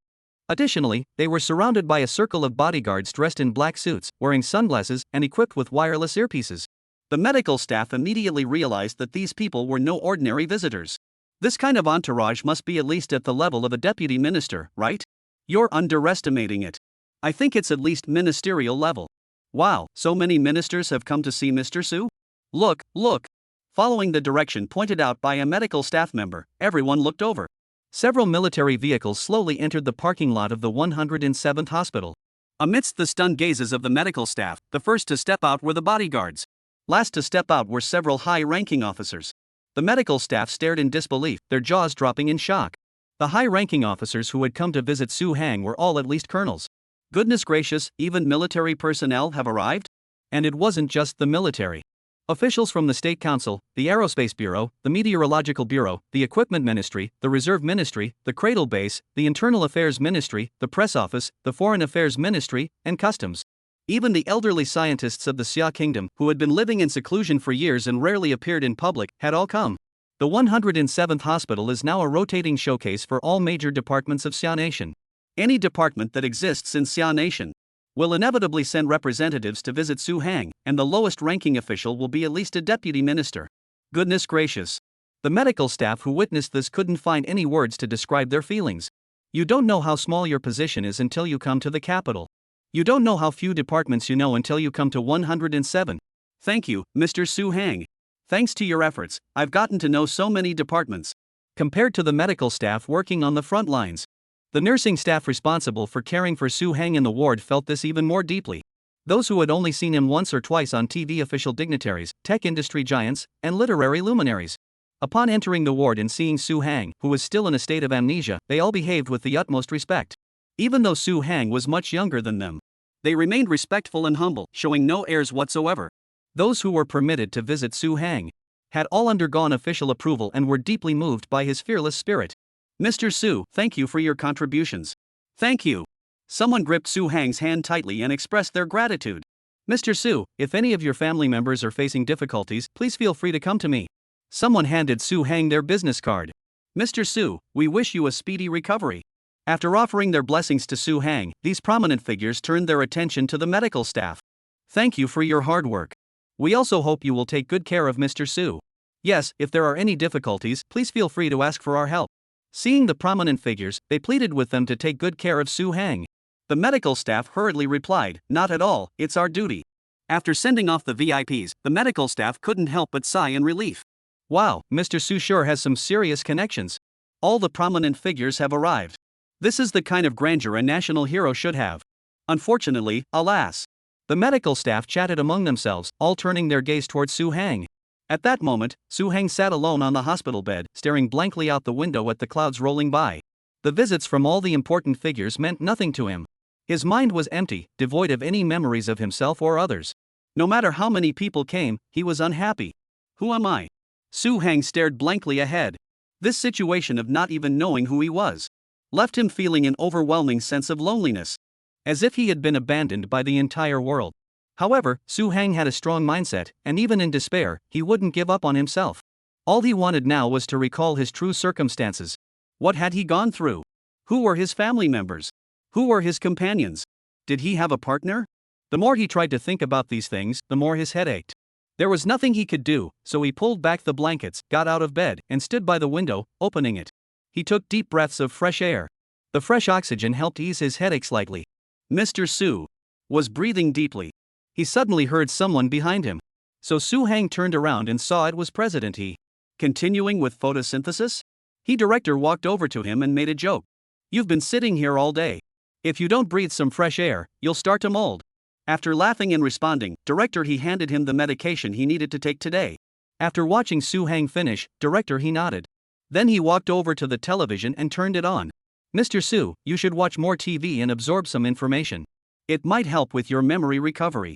Additionally, they were surrounded by a circle of bodyguards dressed in black suits, wearing sunglasses, and equipped with wireless earpieces. The medical staff immediately realized that these people were no ordinary visitors. This kind of entourage must be at least at the level of a deputy minister, right? You're underestimating it. I think it's at least ministerial level. Wow, so many ministers have come to see Mr. Su? Look, look. Following the direction pointed out by a medical staff member, everyone looked over. Several military vehicles slowly entered the parking lot of the 107th hospital. Amidst the stunned gazes of the medical staff, the first to step out were the bodyguards. Last to step out were several high-ranking officers. The medical staff stared in disbelief, their jaws dropping in shock. The high-ranking officers who had come to visit Su Hang were all at least colonels. Goodness gracious, even military personnel have arrived? And it wasn't just the military. Officials from the State Council, the Aerospace Bureau, the Meteorological Bureau, the Equipment Ministry, the Reserve Ministry, the Cradle Base, the Internal Affairs Ministry, the Press Office, the Foreign Affairs Ministry, and Customs. Even the elderly scientists of the Xia Kingdom, who had been living in seclusion for years and rarely appeared in public, had all come. The 107th hospital is now a rotating showcase for all major departments of Xia Nation. Any department that exists in Xia Nation will inevitably send representatives to visit Su Hang, and the lowest ranking official will be at least a deputy minister. Goodness gracious. The medical staff who witnessed this couldn't find any words to describe their feelings. You don't know how small your position is until you come to the capital. You don't know how few departments you know until you come to 107. Thank you, Mr. Su Hang. Thanks to your efforts, I've gotten to know so many departments. Compared to the medical staff working on the front lines, the nursing staff responsible for caring for Su Hang in the ward felt this even more deeply. Those who had only seen him once or twice on TV, official dignitaries, tech industry giants, and literary luminaries. Upon entering the ward and seeing Su Hang, who was still in a state of amnesia, they all behaved with the utmost respect. Even though Su Hang was much younger than them, they remained respectful and humble, showing no airs whatsoever. Those who were permitted to visit Su Hang had all undergone official approval and were deeply moved by his fearless spirit. Mr. Su, thank you for your contributions. Thank you. Someone gripped Su Hang's hand tightly and expressed their gratitude. Mr. Su, if any of your family members are facing difficulties, please feel free to come to me. Someone handed Su Hang their business card. Mr. Su, we wish you a speedy recovery. After offering their blessings to Su Hang, these prominent figures turned their attention to the medical staff. Thank you for your hard work. We also hope you will take good care of Mr. Su. Yes, if there are any difficulties, please feel free to ask for our help. Seeing the prominent figures, they pleaded with them to take good care of Su Hang. The medical staff hurriedly replied, "Not at all, it's our duty." After sending off the VIPs, the medical staff couldn't help but sigh in relief. Wow, Mr. Su sure has some serious connections. All the prominent figures have arrived. This is the kind of grandeur a national hero should have. Unfortunately, alas. The medical staff chatted among themselves, all turning their gaze towards Su Hang. At that moment, Su Hang sat alone on the hospital bed, staring blankly out the window at the clouds rolling by. The visits from all the important figures meant nothing to him. His mind was empty, devoid of any memories of himself or others. No matter how many people came, he was unhappy. Who am I? Su Hang stared blankly ahead. This situation of not even knowing who he was left him feeling an overwhelming sense of loneliness, as if he had been abandoned by the entire world. However, Su Hang had a strong mindset, and even in despair, he wouldn't give up on himself. All he wanted now was to recall his true circumstances. What had he gone through? Who were his family members? Who were his companions? Did he have a partner? The more he tried to think about these things, the more his head ached. There was nothing he could do, so he pulled back the blankets, got out of bed, and stood by the window, opening it. He took deep breaths of fresh air. The fresh oxygen helped ease his headache slightly. Mr. Su was breathing deeply. He suddenly heard someone behind him. So Su Hang turned around and saw it was President He. Continuing with photosynthesis? He director walked over to him and made a joke. You've been sitting here all day. If you don't breathe some fresh air, you'll start to mold. After laughing and responding, Director He handed him the medication he needed to take today. After watching Su Hang finish, Director He nodded. Then he walked over to the television and turned it on. Mr. Su, you should watch more TV and absorb some information. It might help with your memory recovery.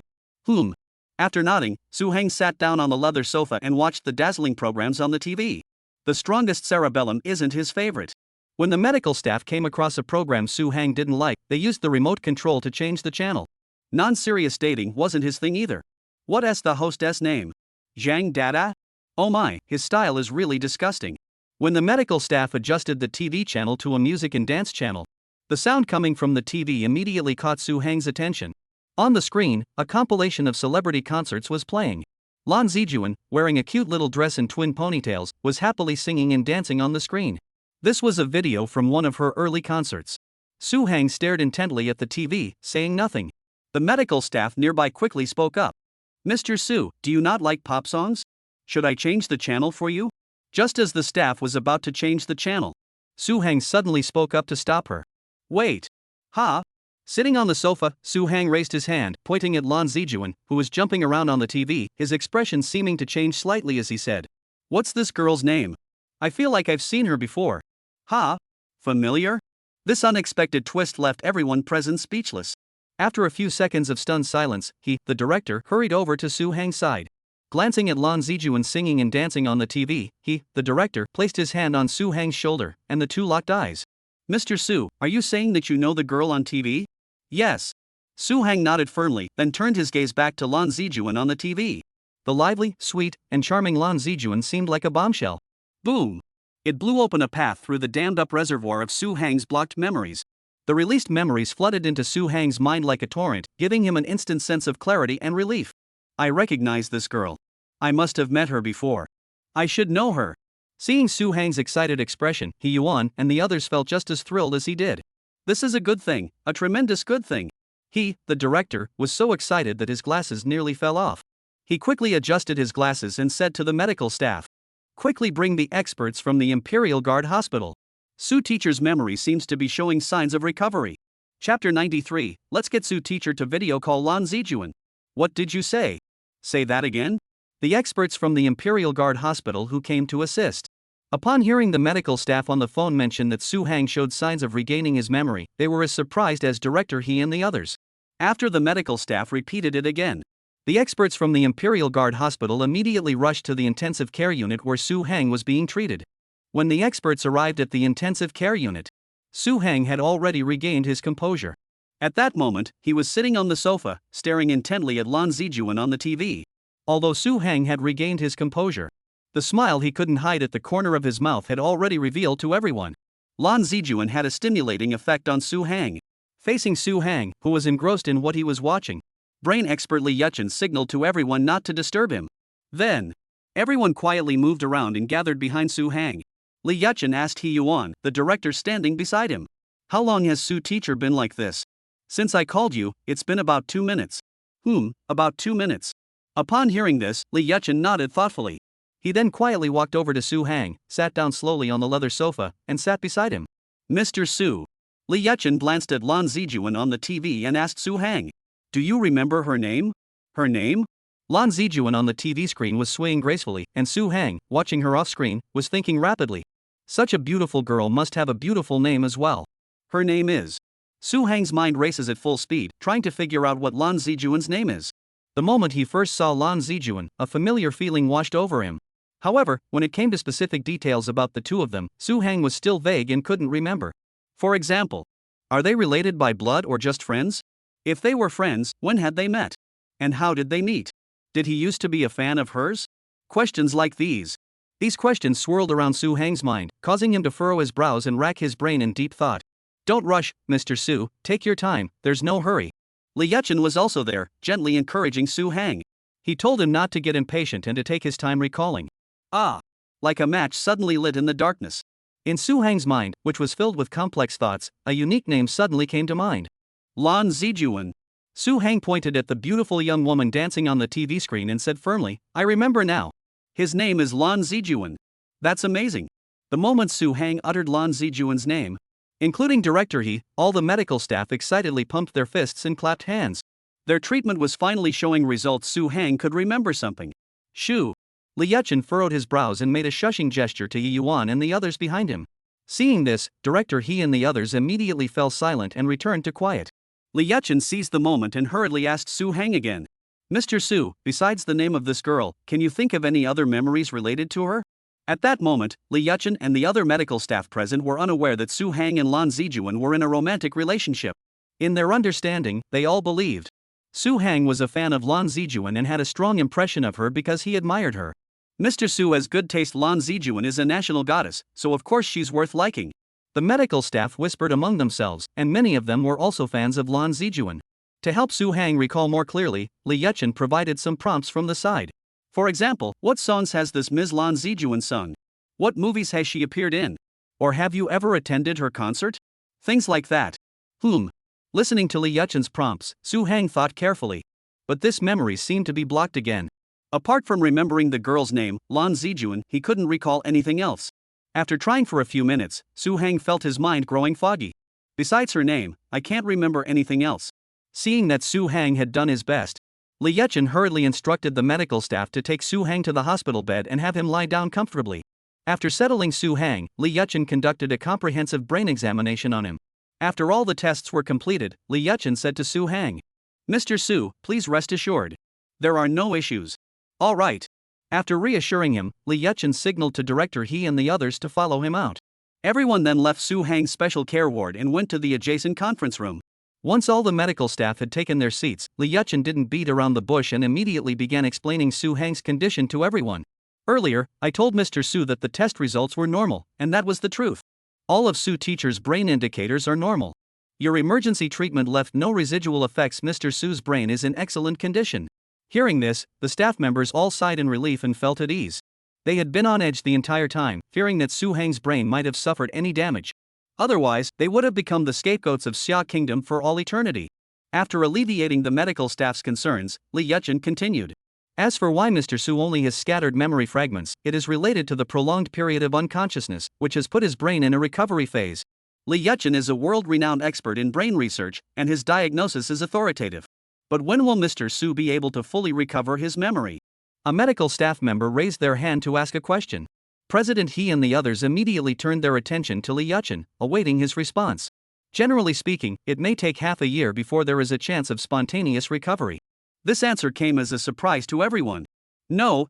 After nodding, Su Hang sat down on the leather sofa and watched the dazzling programs on the TV. The strongest cerebellum isn't his favorite. When the medical staff came across a program Su Hang didn't like, they used the remote control to change the channel. Non-serious dating wasn't his thing either. What's the hostess name? Zhang Dada? Oh my, his style is really disgusting. When the medical staff adjusted the TV channel to a music and dance channel, the sound coming from the TV immediately caught Su Hang's attention. On the screen, a compilation of celebrity concerts was playing. Lan Zijuan, wearing a cute little dress and twin ponytails, was happily singing and dancing on the screen. This was a video from one of her early concerts. Su Hang stared intently at the TV, saying nothing. The medical staff nearby quickly spoke up. Mr. Su, do you not like pop songs? Should I change the channel for you? Just as the staff was about to change the channel, Su Hang suddenly spoke up to stop her. Wait. Sitting on the sofa, Su Hang raised his hand, pointing at Lan Zijuan, who was jumping around on the TV, his expression seeming to change slightly as he said, "What's this girl's name? I feel like I've seen her before." "Ha? Familiar?" This unexpected twist left everyone present speechless. After a few seconds of stunned silence, he, the director, hurried over to Su Hang's side. Glancing at Lan Zijuan singing and dancing on the TV, he, the director, placed his hand on Su Hang's shoulder, and the two locked eyes. "Mr. Su, are you saying that you know the girl on TV?" "Yes." Su Hang nodded firmly, then turned his gaze back to Lan Zijuan on the TV. The lively, sweet, and charming Lan Zijuan seemed like a bombshell. Boom! It blew open a path through the dammed-up reservoir of Su Hang's blocked memories. The released memories flooded into Su Hang's mind like a torrent, giving him an instant sense of clarity and relief. "I recognize this girl. I must have met her before. I should know her." Seeing Su Hang's excited expression, He Yuan and the others felt just as thrilled as he did. This is a good thing, a tremendous good thing. He, the director, was so excited that his glasses nearly fell off. He quickly adjusted his glasses and said to the medical staff, "Quickly bring the experts from the Imperial Guard Hospital." Su teacher's memory seems to be showing signs of recovery. Chapter 93, let's get Su teacher to video call Lan Zijuan. "What did you say? Say that again?" The experts from the Imperial Guard Hospital who came to assist. Upon hearing the medical staff on the phone mention that Su Hang showed signs of regaining his memory, they were as surprised as director He and the others. After the medical staff repeated it again, the experts from the Imperial Guard Hospital immediately rushed to the intensive care unit where Su Hang was being treated. When the experts arrived at the intensive care unit, Su Hang had already regained his composure. At that moment, he was sitting on the sofa, staring intently at Lan Zijuan on the TV. Although Su Hang had regained his composure, the smile he couldn't hide at the corner of his mouth had already revealed to everyone. Lan Zijuan had a stimulating effect on Su Hang. Facing Su Hang, who was engrossed in what he was watching, brain expert Li Yuchen signaled to everyone not to disturb him. Then, everyone quietly moved around and gathered behind Su Hang. Li Yuchen asked He Yuan, the director standing beside him, "How long has Su teacher been like this?" "Since I called you, it's been about 2 minutes." About 2 minutes." Upon hearing this, Li Yuchen nodded thoughtfully. He then quietly walked over to Su Hang, sat down slowly on the leather sofa, and sat beside him. "Mr. Su." Li Yuchen glanced at Lan Zijuan on the TV and asked Su Hang, "Do you remember her name?" "Her name?" Lan Zijuan on the TV screen was swaying gracefully, and Su Hang, watching her off-screen, was thinking rapidly. Such a beautiful girl must have a beautiful name as well. "Her name is." Su Hang's mind races at full speed, trying to figure out what Lan Zijuan's name is. The moment he first saw Lan Zijuan, a familiar feeling washed over him. However, when it came to specific details about the two of them, Su Hang was still vague and couldn't remember. For example, are they related by blood or just friends? If they were friends, when had they met? And how did they meet? Did he used to be a fan of hers? Questions like these. These questions swirled around Su Hang's mind, causing him to furrow his brows and rack his brain in deep thought. "Don't rush, Mr. Su, take your time, there's no hurry." Li Yuchen was also there, gently encouraging Su Hang. He told him not to get impatient and to take his time recalling. Ah! Like a match suddenly lit in the darkness. In Su Hang's mind, which was filled with complex thoughts, a unique name suddenly came to mind. Lan Zijuan. Su Hang pointed at the beautiful young woman dancing on the TV screen and said firmly, "I remember now. His name is Lan Zijuan." That's amazing. The moment Su Hang uttered Lan Zijuan's name, including director He, all the medical staff excitedly pumped their fists and clapped hands. Their treatment was finally showing results. Su Hang could remember something. "Shoo." Li Yuchen furrowed his brows and made a shushing gesture to Yi Yuan and the others behind him. Seeing this, director He and the others immediately fell silent and returned to quiet. Li Yuchen seized the moment and hurriedly asked Su Hang again, "Mr. Su, besides the name of this girl, can you think of any other memories related to her?" At that moment, Li Yuchen and the other medical staff present were unaware that Su Hang and Lan Zijuan were in a romantic relationship. In their understanding, they all believed Su Hang was a fan of Lan Zijuan and had a strong impression of her because he admired her. Mr. Su has good taste. Lan Zijuan is a national goddess, so of course she's worth liking. The medical staff whispered among themselves, and many of them were also fans of Lan Zijuan. To help Su Hang recall more clearly, Li Yuchen provided some prompts from the side. For example, what songs has this Ms. Lan Zijuan sung? What movies has she appeared in? Or have you ever attended her concert? Things like that. Listening to Li Yuchen's prompts, Su Hang thought carefully. But this memory seemed to be blocked again. Apart from remembering the girl's name, Lan Zijuan, he couldn't recall anything else. After trying for a few minutes, Su Hang felt his mind growing foggy. Besides her name, I can't remember anything else. Seeing that Su Hang had done his best, Li Yuchen hurriedly instructed the medical staff to take Su Hang to the hospital bed and have him lie down comfortably. After settling Su Hang, Li Yuchen conducted a comprehensive brain examination on him. After all the tests were completed, Li Yuchen said to Su Hang, "Mr. Su, please rest assured. There are no issues." "All right." After reassuring him, Li Yuchen signaled to Director He and the others to follow him out. Everyone then left Su Hang's special care ward and went to the adjacent conference room. Once all the medical staff had taken their seats, Li Yuchen didn't beat around the bush and immediately began explaining Su Hang's condition to everyone. "Earlier, I told Mr. Su that the test results were normal, and that was the truth. All of Su teacher's brain indicators are normal. Your emergency treatment left no residual effects. Mr. Su's brain is in excellent condition." Hearing this, the staff members all sighed in relief and felt at ease. They had been on edge the entire time, fearing that Su Hang's brain might have suffered any damage. Otherwise, they would have become the scapegoats of Xia Kingdom for all eternity. After alleviating the medical staff's concerns, Li Yuchen continued. "As for why Mr. Su only has scattered memory fragments, it is related to the prolonged period of unconsciousness, which has put his brain in a recovery phase." Li Yuchen is a world-renowned expert in brain research, and his diagnosis is authoritative. But when will Mr. Su be able to fully recover his memory? A medical staff member raised their hand to ask a question. President He and the others immediately turned their attention to Li Yuchen, awaiting his response. Generally speaking, it may take half a year before there is a chance of spontaneous recovery. This answer came as a surprise to everyone. No.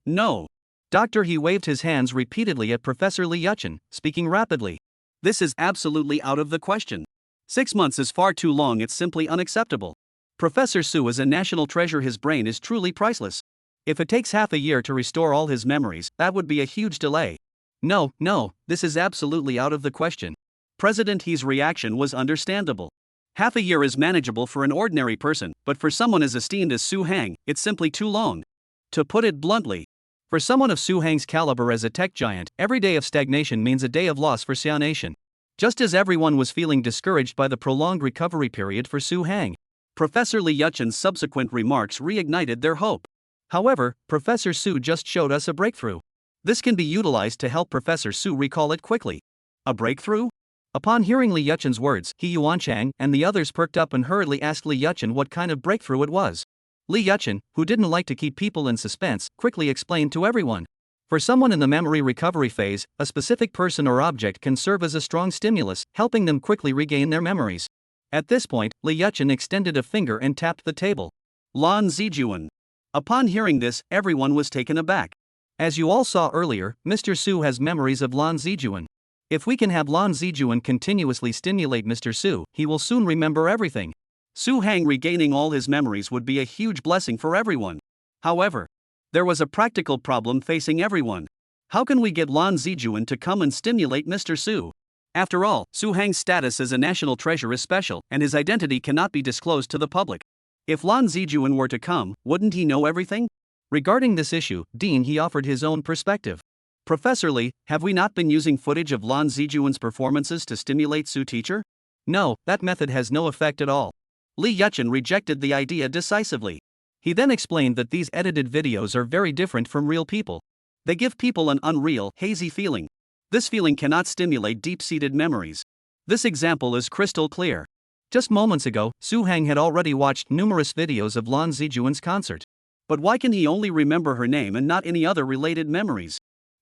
Dr. He waved his hands repeatedly at Professor Li Yuchen, speaking rapidly. This is absolutely out of the question. 6 months is far too long. It's simply unacceptable. Professor Su is a national treasure. His brain is truly priceless. If it takes half a year to restore all his memories, that would be a huge delay. No, this is absolutely out of the question. President He's reaction was understandable. Half a year is manageable for an ordinary person, but for someone as esteemed as Su Hang, it's simply too long. To put it bluntly, for someone of Su Hang's caliber as a tech giant, every day of stagnation means a day of loss for Xia Nation. Just as everyone was feeling discouraged by the prolonged recovery period for Su Hang, Professor Li Yuchen's subsequent remarks reignited their hope. However, Professor Su just showed us a breakthrough. This can be utilized to help Professor Su recall it quickly. A breakthrough? Upon hearing Li Yuchen's words, He Yuanchang and the others perked up and hurriedly asked Li Yuchen what kind of breakthrough it was. Li Yuchen, who didn't like to keep people in suspense, quickly explained to everyone. For someone in the memory recovery phase, a specific person or object can serve as a strong stimulus, helping them quickly regain their memories. At this point, Li Yuchen extended a finger and tapped the table. Lan Zijuan. Upon hearing this, everyone was taken aback. As you all saw earlier, Mr. Su has memories of Lan Zijuan. If we can have Lan Zijuan continuously stimulate Mr. Su, he will soon remember everything. Su Hang regaining all his memories would be a huge blessing for everyone. However, there was a practical problem facing everyone. How can we get Lan Zijuan to come and stimulate Mr. Su? After all, Su Hang's status as a national treasure is special, and his identity cannot be disclosed to the public. If Lan Zijuan were to come, wouldn't he know everything? Regarding this issue, Dean He offered his own perspective. Professor Li, have we not been using footage of Lan Zijuan's performances to stimulate Su teacher? No, that method has no effect at all. Li Yuchen rejected the idea decisively. He then explained that these edited videos are very different from real people. They give people an unreal, hazy feeling. This feeling cannot stimulate deep-seated memories. This example is crystal clear. Just moments ago, Su Hang had already watched numerous videos of Lan Zijuan's concert. But why can he only remember her name and not any other related memories?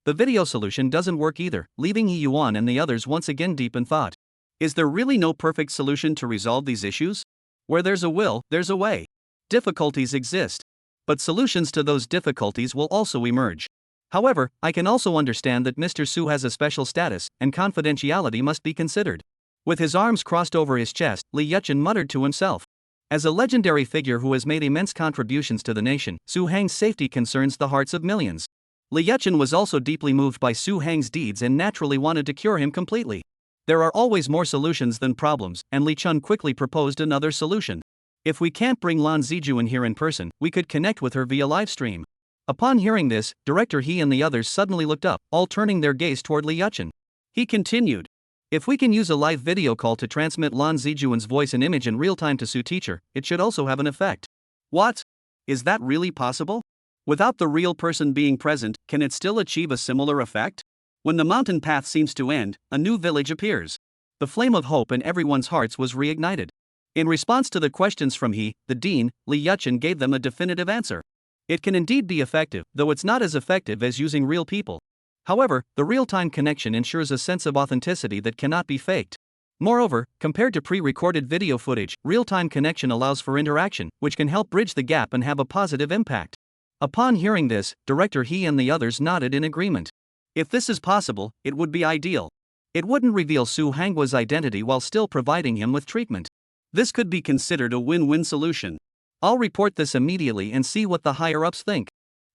The video solution doesn't work either, leaving He Yuan and the others once again deep in thought. Is there really no perfect solution to resolve these issues? Where there's a will, there's a way. Difficulties exist, but solutions to those difficulties will also emerge. However, I can also understand that Mr. Su has a special status, and confidentiality must be considered. With his arms crossed over his chest, Li Yuchen muttered to himself. As a legendary figure who has made immense contributions to the nation, Su Hang's safety concerns the hearts of millions. Li Yuchen was also deeply moved by Su Hang's deeds and naturally wanted to cure him completely. There are always more solutions than problems, and Li Chun quickly proposed another solution. If we can't bring Lan Zijuan here in person, we could connect with her via livestream. Upon hearing this, Director He and the others suddenly looked up, all turning their gaze toward Li Yuchen. He continued. If we can use a live video call to transmit Lan Zijuan's voice and image in real time to Su teacher, it should also have an effect. What? Is that really possible? Without the real person being present, can it still achieve a similar effect? When the mountain path seems to end, a new village appears. The flame of hope in everyone's hearts was reignited. In response to the questions from the dean, Li Yuchen gave them a definitive answer. It can indeed be effective, though it's not as effective as using real people. However, the real-time connection ensures a sense of authenticity that cannot be faked. Moreover, compared to pre-recorded video footage, real-time connection allows for interaction, which can help bridge the gap and have a positive impact. Upon hearing this, director He and the others nodded in agreement. If this is possible, it would be ideal. It wouldn't reveal Su Hangwa's identity while still providing him with treatment. This could be considered a win-win solution. I'll report this immediately and see what the higher-ups think.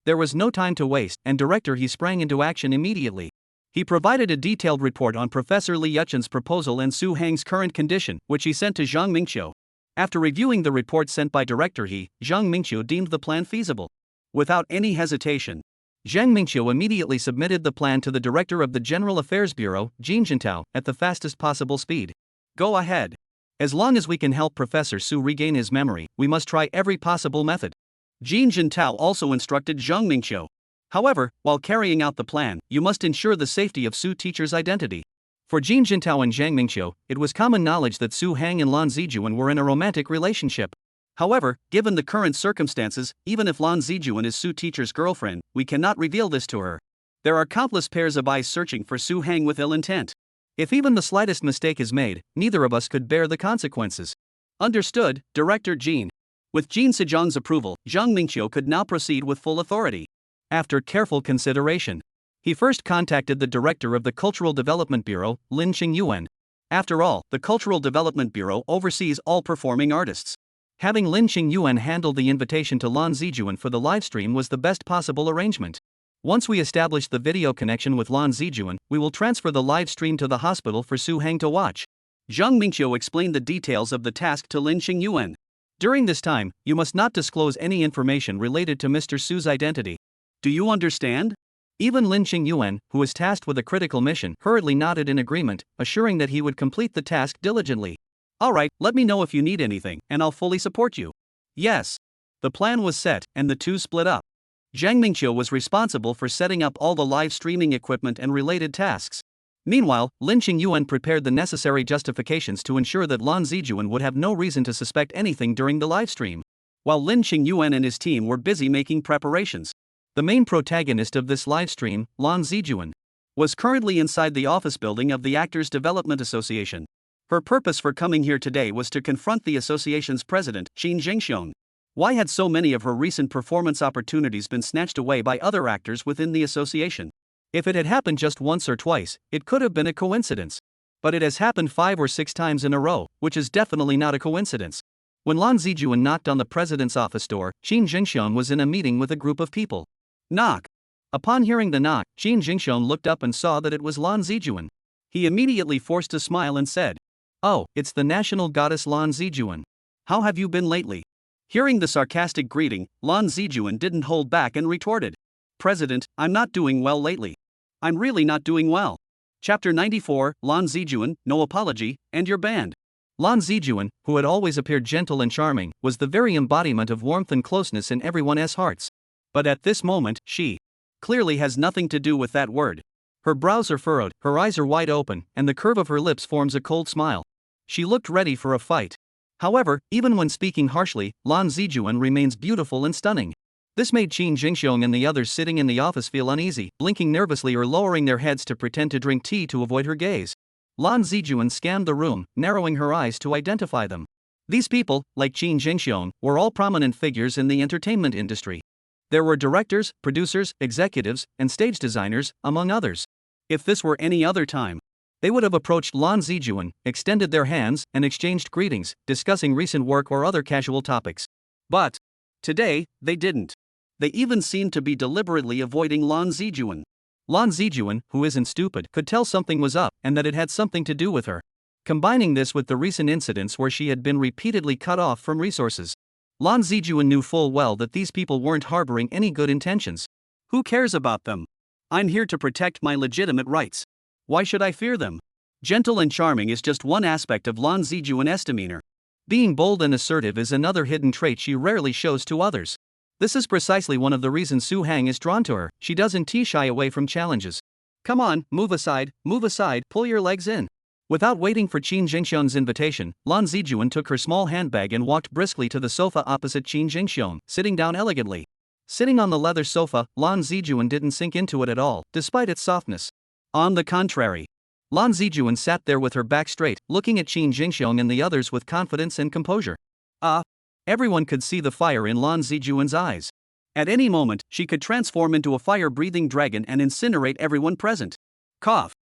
There was no time to waste, and director He sprang into action immediately. He provided a detailed report on Professor Li Yuchen's proposal and Su Hang's current condition, which he sent to Zhang Mingqiu. After reviewing the report sent by director He, Zhang Mingqiu deemed the plan feasible. Without any hesitation, Zhang Mingqiu immediately submitted the plan to the director of the General Affairs Bureau, Jin Jintao, at the fastest possible speed. Go ahead. As long as we can help Professor Su regain his memory, we must try every possible method. Jin Jintao also instructed Zhang Mingqiu. However, while carrying out the plan, you must ensure the safety of Su teacher's identity. For Jin Jintao and Zhang Mingqiu, it was common knowledge that Su Hang and Lan Zijuan were in a romantic relationship. However, given the current circumstances, even if Lan Zijuan is Su teacher's girlfriend, we cannot reveal this to her. There are countless pairs of eyes searching for Su Hang with ill intent. If even the slightest mistake is made, neither of us could bear the consequences. Understood, Director Jin. With Jin Sejong's approval, Zhang Mingqiu could now proceed with full authority. After careful consideration, he first contacted the director of the Cultural Development Bureau, Lin Qingyuan. After all, the Cultural Development Bureau oversees all performing artists. Having Lin Qingyuan handle the invitation to Lan Zijuan for the livestream was the best possible arrangement. Once we establish the video connection with Lan Zijuan, we will transfer the live stream to the hospital for Su Hang to watch. Zhang Mingqiu explained the details of the task to Lin Qingyuan. During this time, you must not disclose any information related to Mr. Su's identity. Do you understand? Even Lin Qingyuan, who was tasked with a critical mission, hurriedly nodded in agreement, assuring that he would complete the task diligently. Alright, let me know if you need anything, and I'll fully support you. Yes. The plan was set, and the two split up. Zhang Mingqiu was responsible for setting up all the live streaming equipment and related tasks. Meanwhile, Lin Qingyuan prepared the necessary justifications to ensure that Lan Zijuan would have no reason to suspect anything during the livestream. While Lin Qingyuan and his team were busy making preparations, the main protagonist of this livestream, Lan Zijuan, was currently inside the office building of the Actors Development Association. Her purpose for coming here today was to confront the association's president, Qin Jingxiong. Why had so many of her recent performance opportunities been snatched away by other actors within the association? If it had happened just once or twice, it could have been a coincidence. But it has happened 5 or 6 times in a row, which is definitely not a coincidence. When Lan Zijuan knocked on the president's office door, Qin Jingxiong was in a meeting with a group of people. Knock. Upon hearing the knock, Qin Jingxiong looked up and saw that it was Lan Zijuan. He immediately forced a smile and said, "Oh, it's the national goddess Lan Zijuan. How have you been lately?" Hearing the sarcastic greeting, Lan Zijuan didn't hold back and retorted, "President, I'm not doing well lately. I'm really not doing well." Chapter 94, Lan Zijuan, No Apology, and You're Banned. Lan Zijuan, who had always appeared gentle and charming, was the very embodiment of warmth and closeness in everyone's hearts. But at this moment, she clearly has nothing to do with that word. Her brows are furrowed, her eyes are wide open, and the curve of her lips forms a cold smile. She looked ready for a fight. However, even when speaking harshly, Lan Zijuan remains beautiful and stunning. This made Qin Jingxiong and the others sitting in the office feel uneasy, blinking nervously or lowering their heads to pretend to drink tea to avoid her gaze. Lan Zijuan scanned the room, narrowing her eyes to identify them. These people, like Qin Jingxiong, were all prominent figures in the entertainment industry. There were directors, producers, executives, and stage designers, among others. If this were any other time, they would have approached Lan Zijuan, extended their hands, and exchanged greetings, discussing recent work or other casual topics. But today, they didn't. They even seemed to be deliberately avoiding Lan Zijuan. Lan Zijuan, who isn't stupid, could tell something was up, and that it had something to do with her. Combining this with the recent incidents where she had been repeatedly cut off from resources, Lan Zijuan knew full well that these people weren't harboring any good intentions. Who cares about them? I'm here to protect my legitimate rights. Why should I fear them? Gentle and charming is just one aspect of Lan Zijuan's demeanor. Being bold and assertive is another hidden trait she rarely shows to others. This is precisely one of the reasons Su Hang is drawn to her. She doesn't shy away from challenges. Come on, move aside, pull your legs in. Without waiting for Qin Jingxiong's invitation, Lan Zijuan took her small handbag and walked briskly to the sofa opposite Qin Jingxiong, sitting down elegantly. Sitting on the leather sofa, Lan Zijuan didn't sink into it at all, despite its softness. On the contrary, Lan Zijuan sat there with her back straight, looking at Qin Jingxiong and the others with confidence and composure. Everyone could see the fire in Lan Zijuan's eyes. At any moment, she could transform into a fire-breathing dragon and incinerate everyone present. Cough.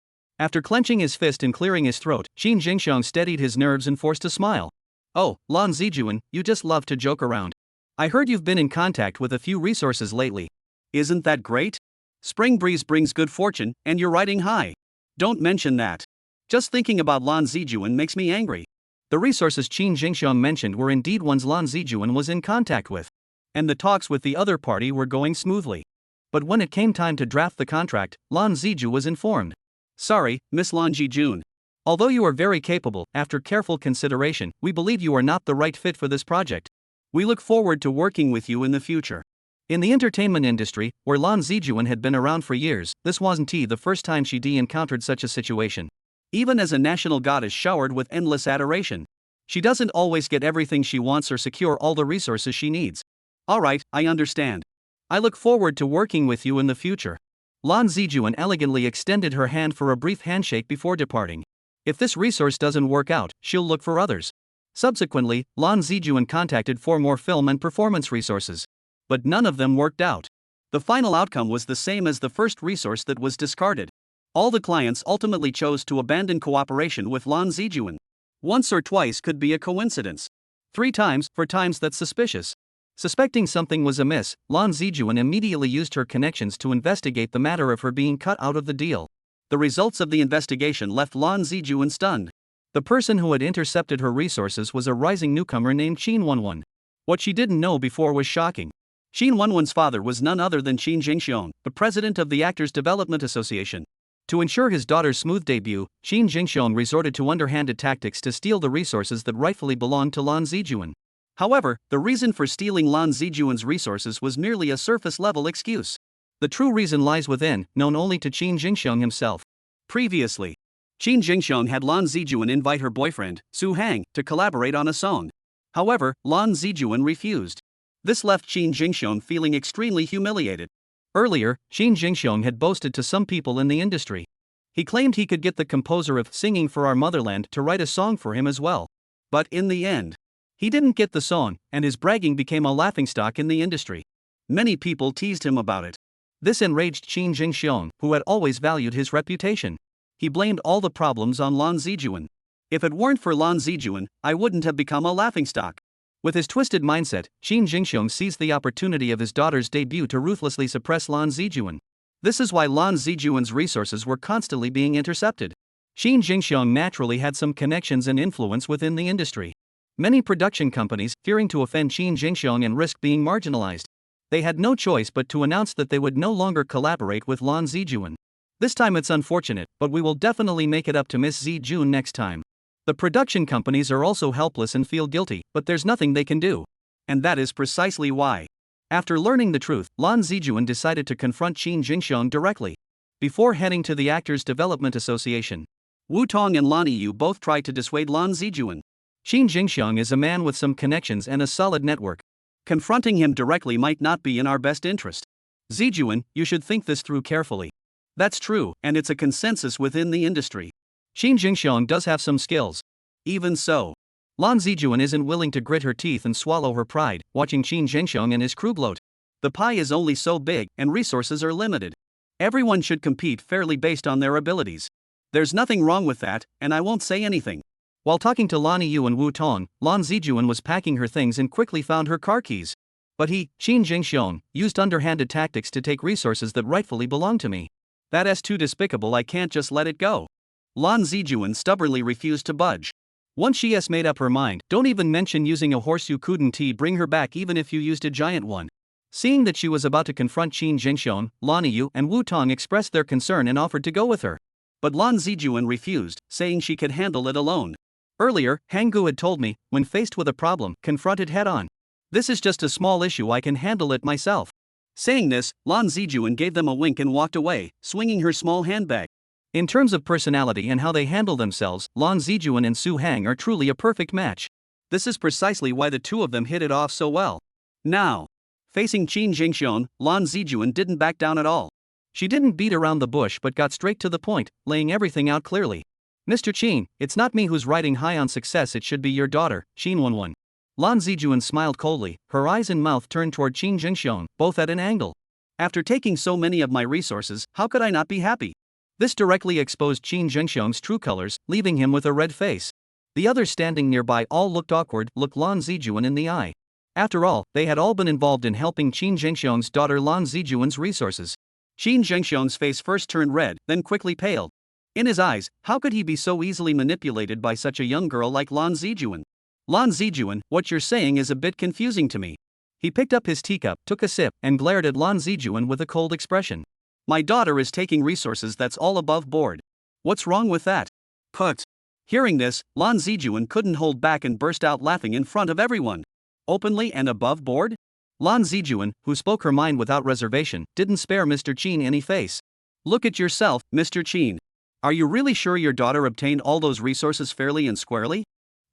After clenching his fist and clearing his throat, Qin Jingxiong steadied his nerves and forced a smile. Oh, Lan Zijuan, you just love to joke around. I heard you've been in contact with a few resources lately. Isn't that great? Spring breeze brings good fortune, and you're riding high. Don't mention that. Just thinking about Lan Zijuan makes me angry. The resources Qin Jingxiong mentioned were indeed ones Lan Zijuan was in contact with. And the talks with the other party were going smoothly. But when it came time to draft the contract, Lan Ziju was informed. Sorry, Miss Lan Zijun. Although you are very capable, after careful consideration, we believe you are not the right fit for this project. We look forward to working with you in the future. In the entertainment industry, where Lan Zijuan had been around for years, this wasn't the first time she encountered such a situation. Even as a national goddess showered with endless adoration, she doesn't always get everything she wants or secure all the resources she needs. Alright, I understand. I look forward to working with you in the future. Lan Zijuan elegantly extended her hand for a brief handshake before departing. If this resource doesn't work out, she'll look for others. Subsequently, Lan Zijuan contacted 4 more film and performance resources. But none of them worked out. The final outcome was the same as the first resource that was discarded. All the clients ultimately chose to abandon cooperation with Lan Zijuan. Once or twice could be a coincidence. 3 times, for times that's suspicious. Suspecting something was amiss, Lan Zijuan immediately used her connections to investigate the matter of her being cut out of the deal. The results of the investigation left Lan Zijuan stunned. The person who had intercepted her resources was a rising newcomer named Qin Wenwen. What she didn't know before was shocking. Qin Wenwen's father was none other than Qin Jingxiong, the president of the Actors Development Association. To ensure his daughter's smooth debut, Qin Jingxiong resorted to underhanded tactics to steal the resources that rightfully belonged to Lan Zijuan. However, the reason for stealing Lan Zijuan's resources was merely a surface-level excuse. The true reason lies within, known only to Qin Jingxiong himself. Previously, Qin Jingxiong had Lan Zijuan invite her boyfriend, Su Hang, to collaborate on a song. However, Lan Zijuan refused. This left Qin Jingxiong feeling extremely humiliated. Earlier, Qin Jingxiong had boasted to some people in the industry. He claimed he could get the composer of Singing for Our Motherland to write a song for him as well. But in the end, he didn't get the song, and his bragging became a laughingstock in the industry. Many people teased him about it. This enraged Qin Jingxiong, who had always valued his reputation. He blamed all the problems on Lan Zijuan. If it weren't for Lan Zijuan, I wouldn't have become a laughingstock. With his twisted mindset, Qin Jingxiong seized the opportunity of his daughter's debut to ruthlessly suppress Lan Zijuan. This is why Lan Zijuan's resources were constantly being intercepted. Qin Jingxiong naturally had some connections and influence within the industry. Many production companies, fearing to offend Qin Jingxiong and risk being marginalized, they had no choice but to announce that they would no longer collaborate with Lan Zijuan. This time it's unfortunate, but we will definitely make it up to Miss Zijun next time. The production companies are also helpless and feel guilty, but there's nothing they can do. And that is precisely why. After learning the truth, Lan Zijuan decided to confront Qin Jingxiong directly. Before heading to the Actors Development Association, Wu Tong and Lan Yu both tried to dissuade Lan Zijuan. Qin Jingxiong is a man with some connections and a solid network. Confronting him directly might not be in our best interest. Zijuan, you should think this through carefully. That's true, and it's a consensus within the industry. Qin Jingxiong does have some skills. Even so, Lan Zijuan isn't willing to grit her teeth and swallow her pride, watching Qin Jingxiong and his crew gloat. The pie is only so big, and resources are limited. Everyone should compete fairly based on their abilities. There's nothing wrong with that, and I won't say anything. While talking to Lan Yu and Wu Tong, Lan Zijuan was packing her things and quickly found her car keys. But he, Qin Jingxiong, used underhanded tactics to take resources that rightfully belong to me. That's too despicable, I can't just let it go. Lan Zijuan stubbornly refused to budge. Once she has made up her mind, don't even mention using a horse, you couldn't bring her back even if you used a giant one. Seeing that she was about to confront Qin Jingxiong, Lan Yu and Wu Tong expressed their concern and offered to go with her. But Lan Zijuan refused, saying she could handle it alone. Earlier, Hanggu had told me, when faced with a problem, confront it head-on. This is just a small issue, I can handle it myself. Saying this, Lan Zijuan gave them a wink and walked away, swinging her small handbag. In terms of personality and how they handle themselves, Lan Zijuan and Su Hang are truly a perfect match. This is precisely why the two of them hit it off so well. Now, facing Qin Jingxion, Lan Zijuan didn't back down at all. She didn't beat around the bush but got straight to the point, laying everything out clearly. Mr. Qin, it's not me who's riding high on success, it should be your daughter, Qin Wanwan. Lan Zijuan smiled coldly, her eyes and mouth turned toward Qin Jingxion, both at an angle. After taking so many of my resources, how could I not be happy? This directly exposed Qin Jingxion's true colors, leaving him with a red face. The others standing nearby all looked awkward, looked Lan Zijuan in the eye. After all, they had all been involved in helping Qin Jingxion's daughter Lan Zijuan's resources. Qin Jingxion's face first turned red, then quickly paled. In his eyes, how could he be so easily manipulated by such a young girl like Lan Zijuan? Lan Zijuan, what you're saying is a bit confusing to me. He picked up his teacup, took a sip, and glared at Lan Zijuan with a cold expression. My daughter is taking resources that's all above board. What's wrong with that? Put. Hearing this, Lan Zijuan couldn't hold back and burst out laughing in front of everyone. Openly and above board? Lan Zijuan, who spoke her mind without reservation, didn't spare Mr. Qin any face. Look at yourself, Mr. Qin. Are you really sure your daughter obtained all those resources fairly and squarely?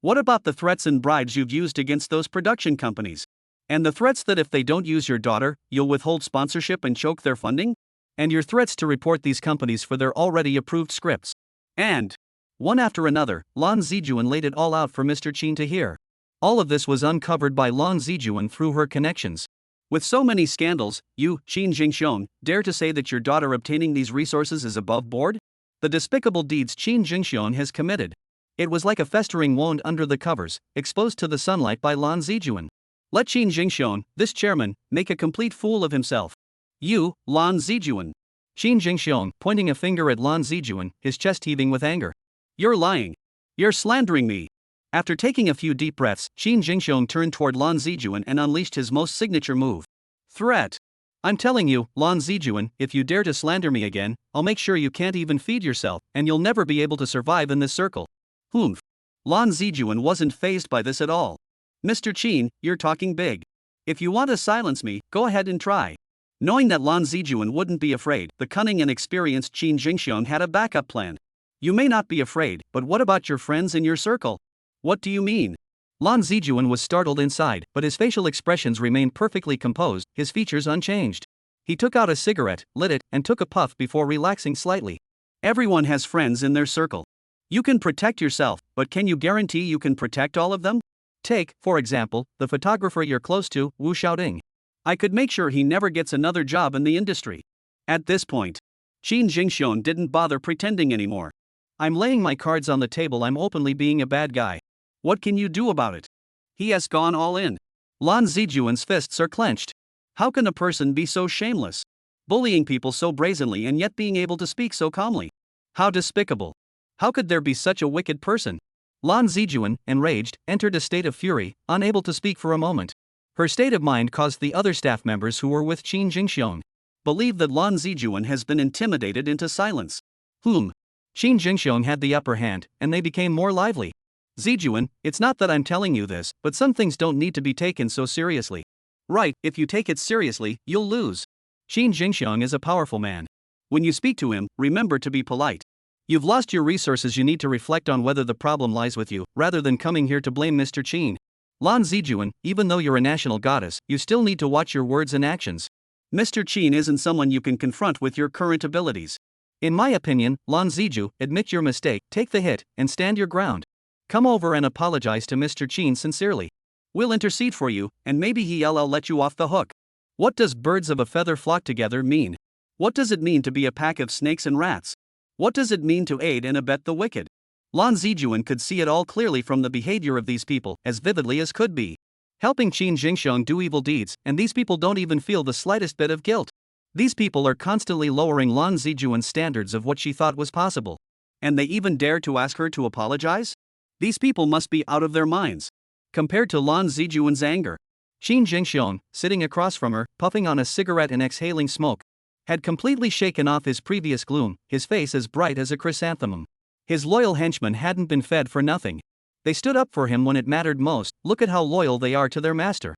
What about the threats and bribes you've used against those production companies? And the threats that if they don't use your daughter, you'll withhold sponsorship and choke their funding? And your threats to report these companies for their already approved scripts. And, one after another, Lan Zijuan laid it all out for Mr. Qin to hear. All of this was uncovered by Lan Zijuan through her connections. With so many scandals, you, Qin Jingxion, dare to say that your daughter obtaining these resources is above board? The despicable deeds Qin Jingxion has committed. It was like a festering wound under the covers, exposed to the sunlight by Lan Zijuan. Let Qin Jingxion, this chairman, make a complete fool of himself. You, Lan Zijuan. Qin Jingxion, pointing a finger at Lan Zijuan, his chest heaving with anger. You're lying. You're slandering me. After taking a few deep breaths, Qin Jingxion turned toward Lan Zijuan and unleashed his most signature move. Threat. I'm telling you, Lan Zijuan, if you dare to slander me again, I'll make sure you can't even feed yourself, and you'll never be able to survive in this circle. Humph. Lan Zijuan wasn't fazed by this at all. Mr. Qin, you're talking big. If you want to silence me, go ahead and try. Knowing that Lan Zijuan wouldn't be afraid, the cunning and experienced Qin Jingxion had a backup plan. You may not be afraid, but what about your friends in your circle? What do you mean? Lan Zijuan was startled inside, but his facial expressions remained perfectly composed, his features unchanged. He took out a cigarette, lit it, and took a puff before relaxing slightly. Everyone has friends in their circle. You can protect yourself, but can you guarantee you can protect all of them? Take, for example, the photographer you're close to, Wu Xiaoding. I could make sure he never gets another job in the industry. At this point, Qin Jingxion didn't bother pretending anymore. I'm laying my cards on the table, I'm openly being a bad guy. What can you do about it? He has gone all in. Lan Zijuan's fists are clenched. How can a person be so shameless? Bullying people so brazenly and yet being able to speak so calmly? How despicable. How could there be such a wicked person? Lan Zijuan, enraged, entered a state of fury, unable to speak for a moment. Her state of mind caused the other staff members who were with Qin Jingxion believe that Lan Zijuan has been intimidated into silence. Qin Jingxion had the upper hand, and they became more lively. Zijuan, it's not that I'm telling you this, but some things don't need to be taken so seriously. Right, if you take it seriously, you'll lose. Qin Jingxion is a powerful man. When you speak to him, remember to be polite. You've lost your resources, you need to reflect on whether the problem lies with you, rather than coming here to blame Mr. Qin. Lan Zijuan, even though you're a national goddess, you still need to watch your words and actions. Mr. Qin isn't someone you can confront with your current abilities. In my opinion, Lan Ziju, admit your mistake, take the hit, and stand your ground. Come over and apologize to Mr. Qin sincerely. We'll intercede for you, and maybe he'll let you off the hook. What does birds of a feather flock together mean? What does it mean to be a pack of snakes and rats? What does it mean to aid and abet the wicked? Lan Zijuan could see it all clearly from the behavior of these people, as vividly as could be. Helping Qin Jingxiong do evil deeds, and these people don't even feel the slightest bit of guilt. These people are constantly lowering Lan Zijuan's standards of what she thought was possible. And they even dare to ask her to apologize? These people must be out of their minds. Compared to Lan Zijuan's anger, Qin Jingxiong, sitting across from her, puffing on a cigarette and exhaling smoke, had completely shaken off his previous gloom, his face as bright as a chrysanthemum. His loyal henchmen hadn't been fed for nothing. They stood up for him when it mattered most. Look at how loyal they are to their master.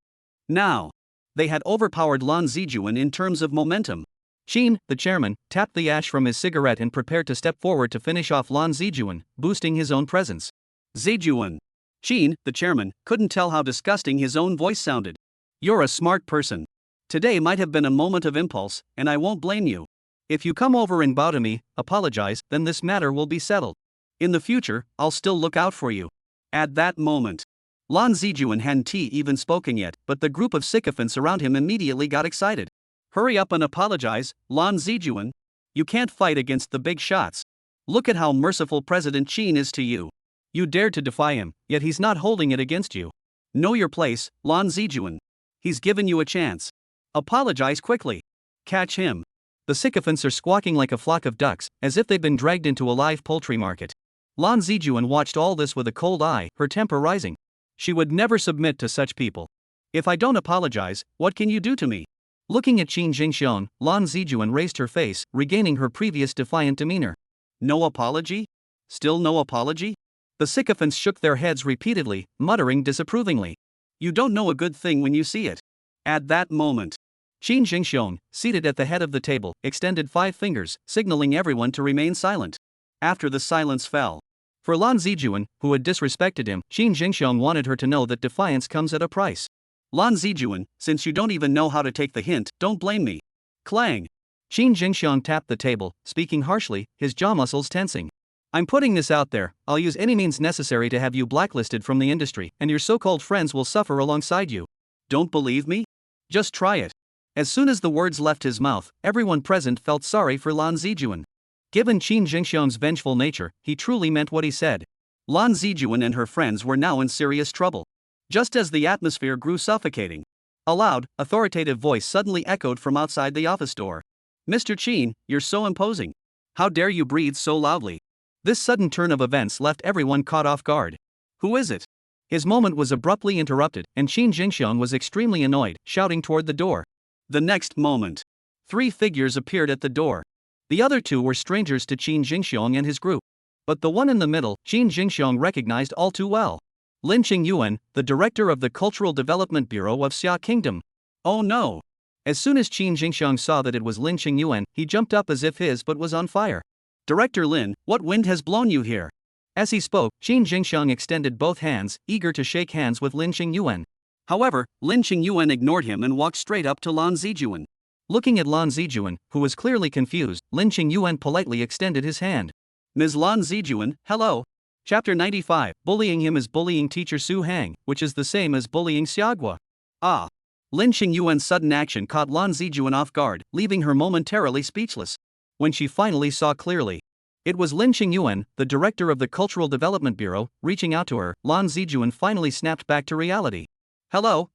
Now, they had overpowered Lan Zijuan in terms of momentum. Qin, the chairman, tapped the ash from his cigarette and prepared to step forward to finish off Lan Zijuan, boosting his own presence. Zijuan. Qin, the chairman, couldn't tell how disgusting his own voice sounded. You're a smart person. Today might have been a moment of impulse, and I won't blame you. If you come over and bow to me, apologize, then this matter will be settled. In the future, I'll still look out for you. At that moment, Lan Zijuan hadn't even spoken yet, but the group of sycophants around him immediately got excited. Hurry up and apologize, Lan Zijuan. You can't fight against the big shots. Look at how merciful President Qin is to you. You dared to defy him, yet he's not holding it against you. Know your place, Lan Zijuan. He's given you a chance. Apologize quickly. Catch him. The sycophants are squawking like a flock of ducks, as if they'd been dragged into a live poultry market. Lan Zijuan watched all this with a cold eye, her temper rising. She would never submit to such people. If I don't apologize, what can you do to me? Looking at Qin Jingxiong, Lan Zijuan raised her face, regaining her previous defiant demeanor. No apology? Still no apology? The sycophants shook their heads repeatedly, muttering disapprovingly. You don't know a good thing when you see it. At that moment, Qin Jingxiong, seated at the head of the table, extended 5 fingers, signaling everyone to remain silent. After the silence fell, for Lan Zijuan, who had disrespected him, Qin Jingxiong wanted her to know that defiance comes at a price. Lan Zijuan, since you don't even know how to take the hint, don't blame me. Clang. Qin Jingxiong tapped the table, speaking harshly, his jaw muscles tensing. I'm putting this out there, I'll use any means necessary to have you blacklisted from the industry, and your so-called friends will suffer alongside you. Don't believe me? Just try it. As soon as the words left his mouth, everyone present felt sorry for Lan Zijuan. Given Qin Jingxiong's vengeful nature, he truly meant what he said. Lan Zijuan and her friends were now in serious trouble. Just as the atmosphere grew suffocating, a loud, authoritative voice suddenly echoed from outside the office door. Mr. Qin, you're so imposing. How dare you breathe so loudly? This sudden turn of events left everyone caught off guard. Who is it? His moment was abruptly interrupted, and Qin Jingxiong was extremely annoyed, shouting toward the door. The next moment, 3 figures appeared at the door. The other 2 were strangers to Qin Jingxiong and his group. But the one in the middle, Qin Jingxiong recognized all too well. Lin Qingyuan, the director of the Cultural Development Bureau of Xia Kingdom. Oh no! As soon as Qin Jingxiong saw that it was Lin Qingyuan, he jumped up as if his butt was on fire. Director Lin, what wind has blown you here? As he spoke, Qin Jingxiong extended both hands, eager to shake hands with Lin Qingyuan. However, Lin Qingyuan ignored him and walked straight up to Lan Zijuan. Looking at Lan Zijuan, who was clearly confused, Lin Qingyuan politely extended his hand. Ms. Lan Zijuan, hello. Chapter 95, Bullying him is bullying teacher Su Hang, which is the same as bullying Xiaogua. Ah! Lin Qingyuan's sudden action caught Lan Zijuan off guard, leaving her momentarily speechless. When she finally saw clearly, it was Lin Qingyuan, the director of the Cultural Development Bureau, reaching out to her. Lan Zijuan finally snapped back to reality. Hello,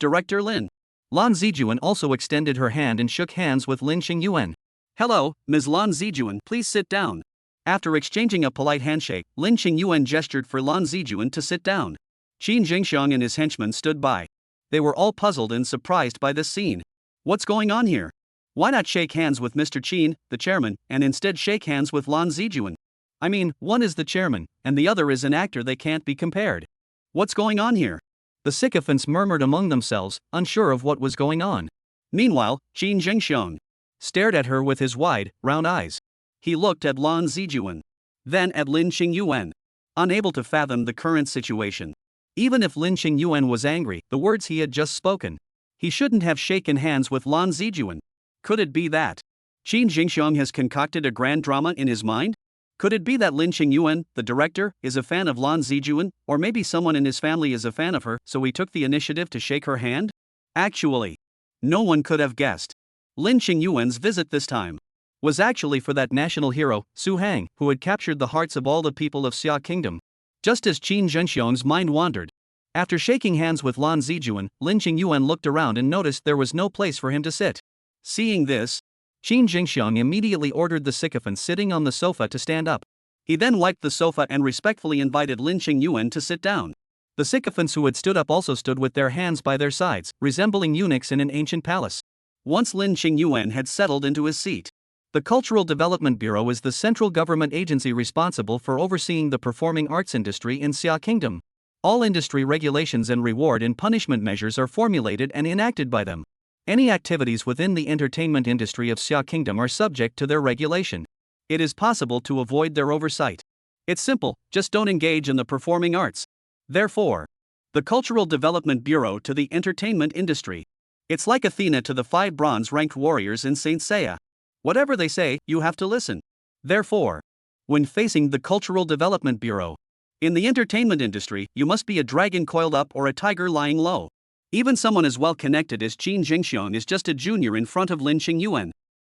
Director Lin. Lan Zijuan also extended her hand and shook hands with Lin Qingyuan. Hello, Ms. Lan Zijuan, please sit down. After exchanging a polite handshake, Lin Qingyuan gestured for Lan Zijuan to sit down. Qin Jingxiong and his henchmen stood by. They were all puzzled and surprised by this scene. What's going on here? Why not shake hands with Mr. Qin, the chairman, and instead shake hands with Lan Zijuan? I mean, one is the chairman, and the other is an actor. They can't be compared. What's going on here? The sycophants murmured among themselves, unsure of what was going on. Meanwhile, Qin Jingxiong stared at her with his wide, round eyes. He looked at Lan Zijuan, then at Lin Qingyuan, unable to fathom the current situation. Even if Lin Qingyuan was angry, the words he had just spoken, he shouldn't have shaken hands with Lan Zijuan. Could it be that Qin Jingxiong has concocted a grand drama in his mind? Could it be that Lin Qingyuan, the director, is a fan of Lan Zijuan, or maybe someone in his family is a fan of her, so he took the initiative to shake her hand? Actually, no one could have guessed. Lin Qingyuan's visit this time was actually for that national hero, Su Hang, who had captured the hearts of all the people of Xia Kingdom. Just as Qin Jingxiong's mind wandered, after shaking hands with Lan Zijuan, Lin Qingyuan looked around and noticed there was no place for him to sit. Seeing this, Qin Jingxiong immediately ordered the sycophant sitting on the sofa to stand up. He then wiped the sofa and respectfully invited Lin Qingyuan to sit down. The sycophants who had stood up also stood with their hands by their sides, resembling eunuchs in an ancient palace. Once Lin Qingyuan had settled into his seat, the Cultural Development Bureau is the central government agency responsible for overseeing the performing arts industry in Xia Kingdom. All industry regulations and reward and punishment measures are formulated and enacted by them. Any activities within the entertainment industry of Xia Kingdom are subject to their regulation. It is possible to avoid their oversight. It's simple, just don't engage in the performing arts. Therefore, the Cultural Development Bureau to the entertainment industry. It's like Athena to the 5 bronze-ranked warriors in Saint Seiya. Whatever they say, you have to listen. Therefore, when facing the Cultural Development Bureau, in the entertainment industry, you must be a dragon coiled up or a tiger lying low. Even someone as well connected as Qin Jingxiong is just a junior in front of Lin Qingyuan.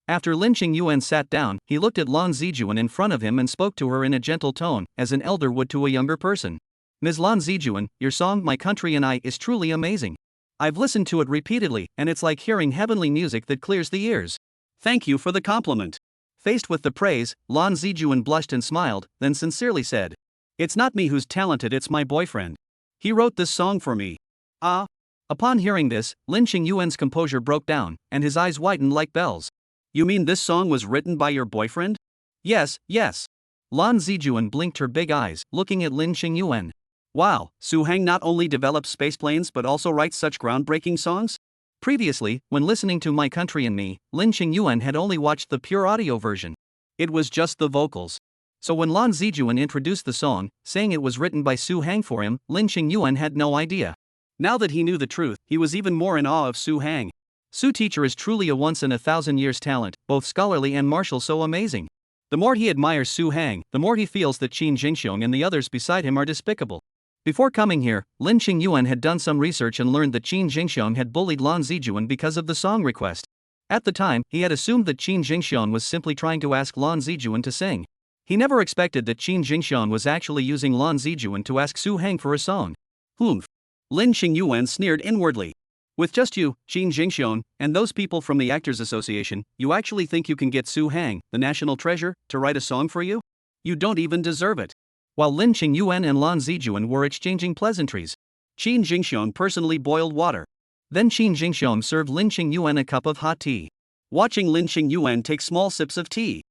After Lin Qingyuan sat down, he looked at Lan Zijuan in front of him and spoke to her in a gentle tone, as an elder would to a younger person. Ms. Lan Zijuan, your song My Country and I is truly amazing. I've listened to it repeatedly, and it's like hearing heavenly music that clears the ears. Thank you for the compliment. Faced with the praise, Lan Zijuan blushed and smiled, then sincerely said, It's not me who's talented, it's my boyfriend. He wrote this song for me. Ah. Upon hearing this, Lin Qingyuan's composure broke down, and his eyes widened like bells. You mean this song was written by your boyfriend? Yes, yes. Lan Zijuan blinked her big eyes, looking at Lin Qingyuan. Wow, Su Hang not only develops spaceplanes but also writes such groundbreaking songs? Previously, when listening to My Country and Me, Lin Qingyuan had only watched the pure audio version. It was just the vocals. So when Lan Zijuan introduced the song, saying it was written by Su Hang for him, Lin Qingyuan had no idea. Now that he knew the truth, he was even more in awe of Su Hang. Su teacher is truly a once-in-a-thousand-years talent, both scholarly and martial, so amazing. The more he admires Su Hang, the more he feels that Qin Jingxiong and the others beside him are despicable. Before coming here, Lin Qingyuan had done some research and learned that Qin Jingxiong had bullied Lan Zijuan because of the song request. At the time, he had assumed that Qin Jingxiong was simply trying to ask Lan Zijuan to sing. He never expected that Qin Jingxiong was actually using Lan Zijuan to ask Su Hang for a song. Humph. Lin Qingyuan sneered inwardly. With just you, Qin Jingxiong, and those people from the Actors Association, you actually think you can get Su Hang, the national treasure, to write a song for you? You don't even deserve it. While Lin Qingyuan and Lan Zijuan were exchanging pleasantries, Qin Jingxiong personally boiled water. Then Qin Jingxiong served Lin Qingyuan a cup of hot tea. Watching Lin Qingyuan take small sips of tea,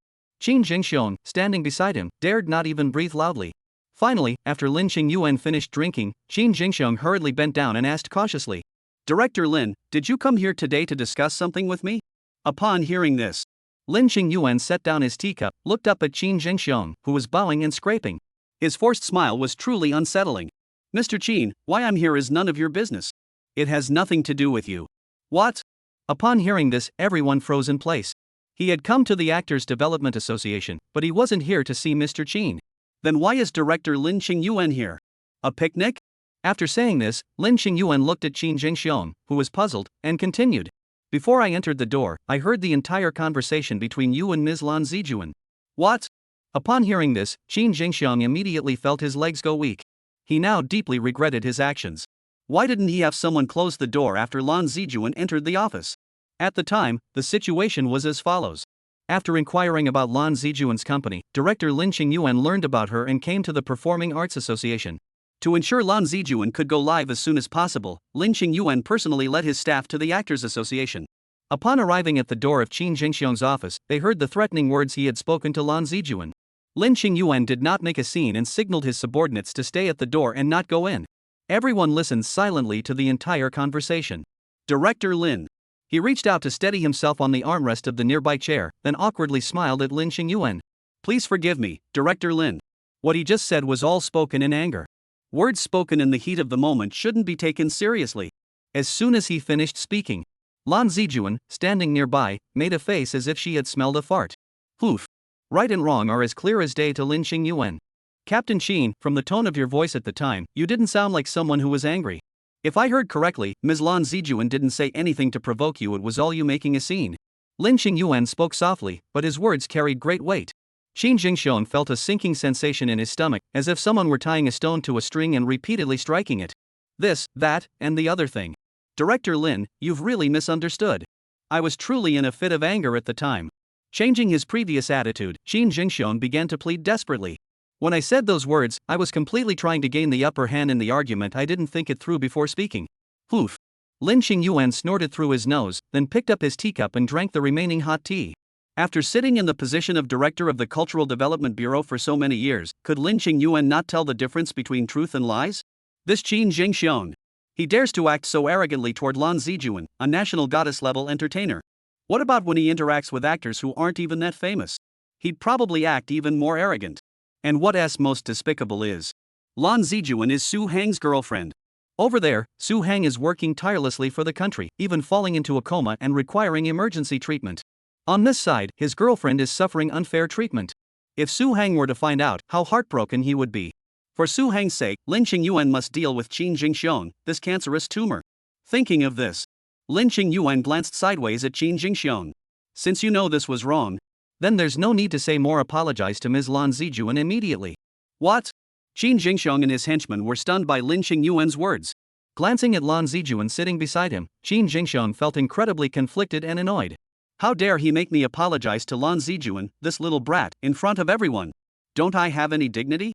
Qin Jingxiong, standing beside him, dared not even breathe loudly. Finally, after Lin Qingyuan finished drinking, Qin Jingxiong hurriedly bent down and asked cautiously, Director Lin, did you come here today to discuss something with me? Upon hearing this, Lin Qingyuan set down his teacup, looked up at Qin Jingxiong, who was bowing and scraping. His forced smile was truly unsettling. Mr. Qin, why I'm here is none of your business. It has nothing to do with you. What? Upon hearing this, everyone froze in place. He had come to the Actors Development Association, but he wasn't here to see Mr. Qin. Then why is Director Lin Qingyuan here? A picnic? After saying this, Lin Qingyuan looked at Qin Jingxiong, who was puzzled, and continued. Before I entered the door, I heard the entire conversation between you and Ms. Lan Zijuan. What? Upon hearing this, Qin Jingxiong immediately felt his legs go weak. He now deeply regretted his actions. Why didn't he have someone close the door after Lan Zijuan entered the office? At the time, the situation was as follows. After inquiring about Lan Zijuan's company, Director Lin Qingyuan learned about her and came to the Performing Arts Association. To ensure Lan Zijuan could go live as soon as possible, Lin Qingyuan personally led his staff to the Actors Association. Upon arriving at the door of Qin Jingxiong's office, they heard the threatening words he had spoken to Lan Zijuan. Lin Qingyuan did not make a scene and signaled his subordinates to stay at the door and not go in. Everyone listened silently to the entire conversation. Director Lin. He reached out to steady himself on the armrest of the nearby chair, then awkwardly smiled at Lin Qingyuan. Please forgive me, Director Lin. What he just said was all spoken in anger. Words spoken in the heat of the moment shouldn't be taken seriously. As soon as he finished speaking, Lan Zijuan, standing nearby, made a face as if she had smelled a fart. Poof. Right and wrong are as clear as day to Lin Qingyuan. Captain Qin, from the tone of your voice at the time, you didn't sound like someone who was angry. If I heard correctly, Ms. Lan Zijuan didn't say anything to provoke you, it was all you making a scene. Lin Qingyuan spoke softly, but his words carried great weight. Qin Jingxiong felt a sinking sensation in his stomach, as if someone were tying a stone to a string and repeatedly striking it. This, that, and the other thing. Director Lin, you've really misunderstood. I was truly in a fit of anger at the time. Changing his previous attitude, Qin Jingxiong began to plead desperately. When I said those words, I was completely trying to gain the upper hand in the argument. I didn't think it through before speaking. Poof. Lin Qingyuan snorted through his nose, then picked up his teacup and drank the remaining hot tea. After sitting in the position of director of the Cultural Development Bureau for so many years, could Lin Qingyuan not tell the difference between truth and lies? This Qin Jingxiong. He dares to act so arrogantly toward Lan Zijuan, a national goddess-level entertainer. What about when he interacts with actors who aren't even that famous? He'd probably act even more arrogant. And what's most despicable is, Lan Zijuan is Su Hang's girlfriend. Over there, Su Hang is working tirelessly for the country, even falling into a coma and requiring emergency treatment. On this side, his girlfriend is suffering unfair treatment. If Su Hang were to find out, how heartbroken he would be. For Su Hang's sake, Lin Qingyuan must deal with Qin Jingxiong, this cancerous tumor. Thinking of this, Lin Qingyuan glanced sideways at Qin Jingxiong. Since you know this was wrong, then there's no need to say more. Apologize to Ms. Lan Zijuan immediately. What? Qin Jingxiong and his henchmen were stunned by Lin Qingyuan's words. Glancing at Lan Zijuan sitting beside him, Qin Jingxiong felt incredibly conflicted and annoyed. How dare he make me apologize to Lan Zijuan, this little brat, in front of everyone? Don't I have any dignity?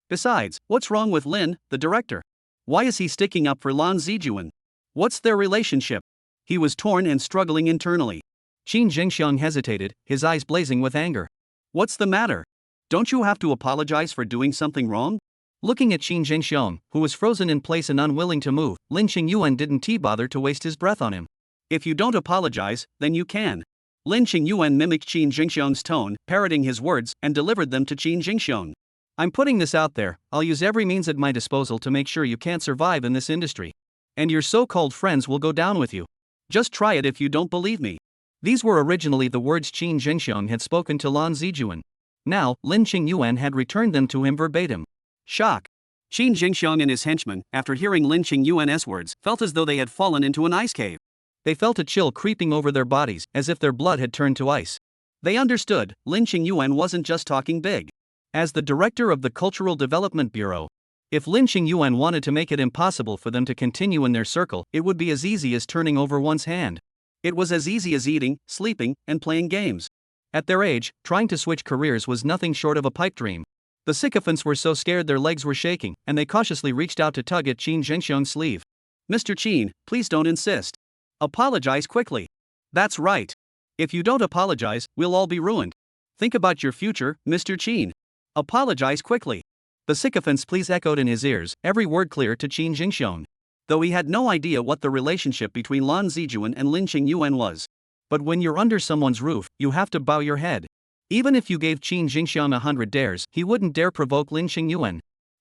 Besides, what's wrong with Lin, the director? Why is he sticking up for Lan Zijuan? What's their relationship? He was torn and struggling internally. Qin Jingxiong hesitated, his eyes blazing with anger. What's the matter? Don't you have to apologize for doing something wrong? Looking at Qin Jingxiong, who was frozen in place and unwilling to move, Lin Qingyuan didn't bother to waste his breath on him. If you don't apologize, then you can. Lin Qingyuan mimicked Qin Jingxiong's tone, parroting his words, and delivered them to Qin Jingxiong. I'm putting this out there, I'll use every means at my disposal to make sure you can't survive in this industry. And your so-called friends will go down with you. Just try it if you don't believe me. These were originally the words Qin Jingxiong had spoken to Lan Zijuan. Now, Lin Qingyuan had returned them to him verbatim. Shock. Qin Jingxiong and his henchmen, after hearing Lin Qingyuan's words, felt as though they had fallen into an ice cave. They felt a chill creeping over their bodies, as if their blood had turned to ice. They understood, Lin Qingyuan wasn't just talking big. As the director of the Cultural Development Bureau, if Lin Qingyuan wanted to make it impossible for them to continue in their circle, it would be as easy as turning over one's hand. It was as easy as eating, sleeping, and playing games. At their age, trying to switch careers was nothing short of a pipe dream. The sycophants were so scared their legs were shaking, and they cautiously reached out to tug at Qin Jingxiong's sleeve. Mr. Qin, please don't insist. Apologize quickly. That's right. If you don't apologize, we'll all be ruined. Think about your future, Mr. Qin. Apologize quickly. The sycophants' pleas echoed in his ears, every word clear to Qin Jingxiong. Though he had no idea what the relationship between Lan Zijuan and Lin Qingyuan was. But when you're under someone's roof, you have to bow your head. Even if you gave Qin Jingxiong 100 dares, he wouldn't dare provoke Lin Qingyuan.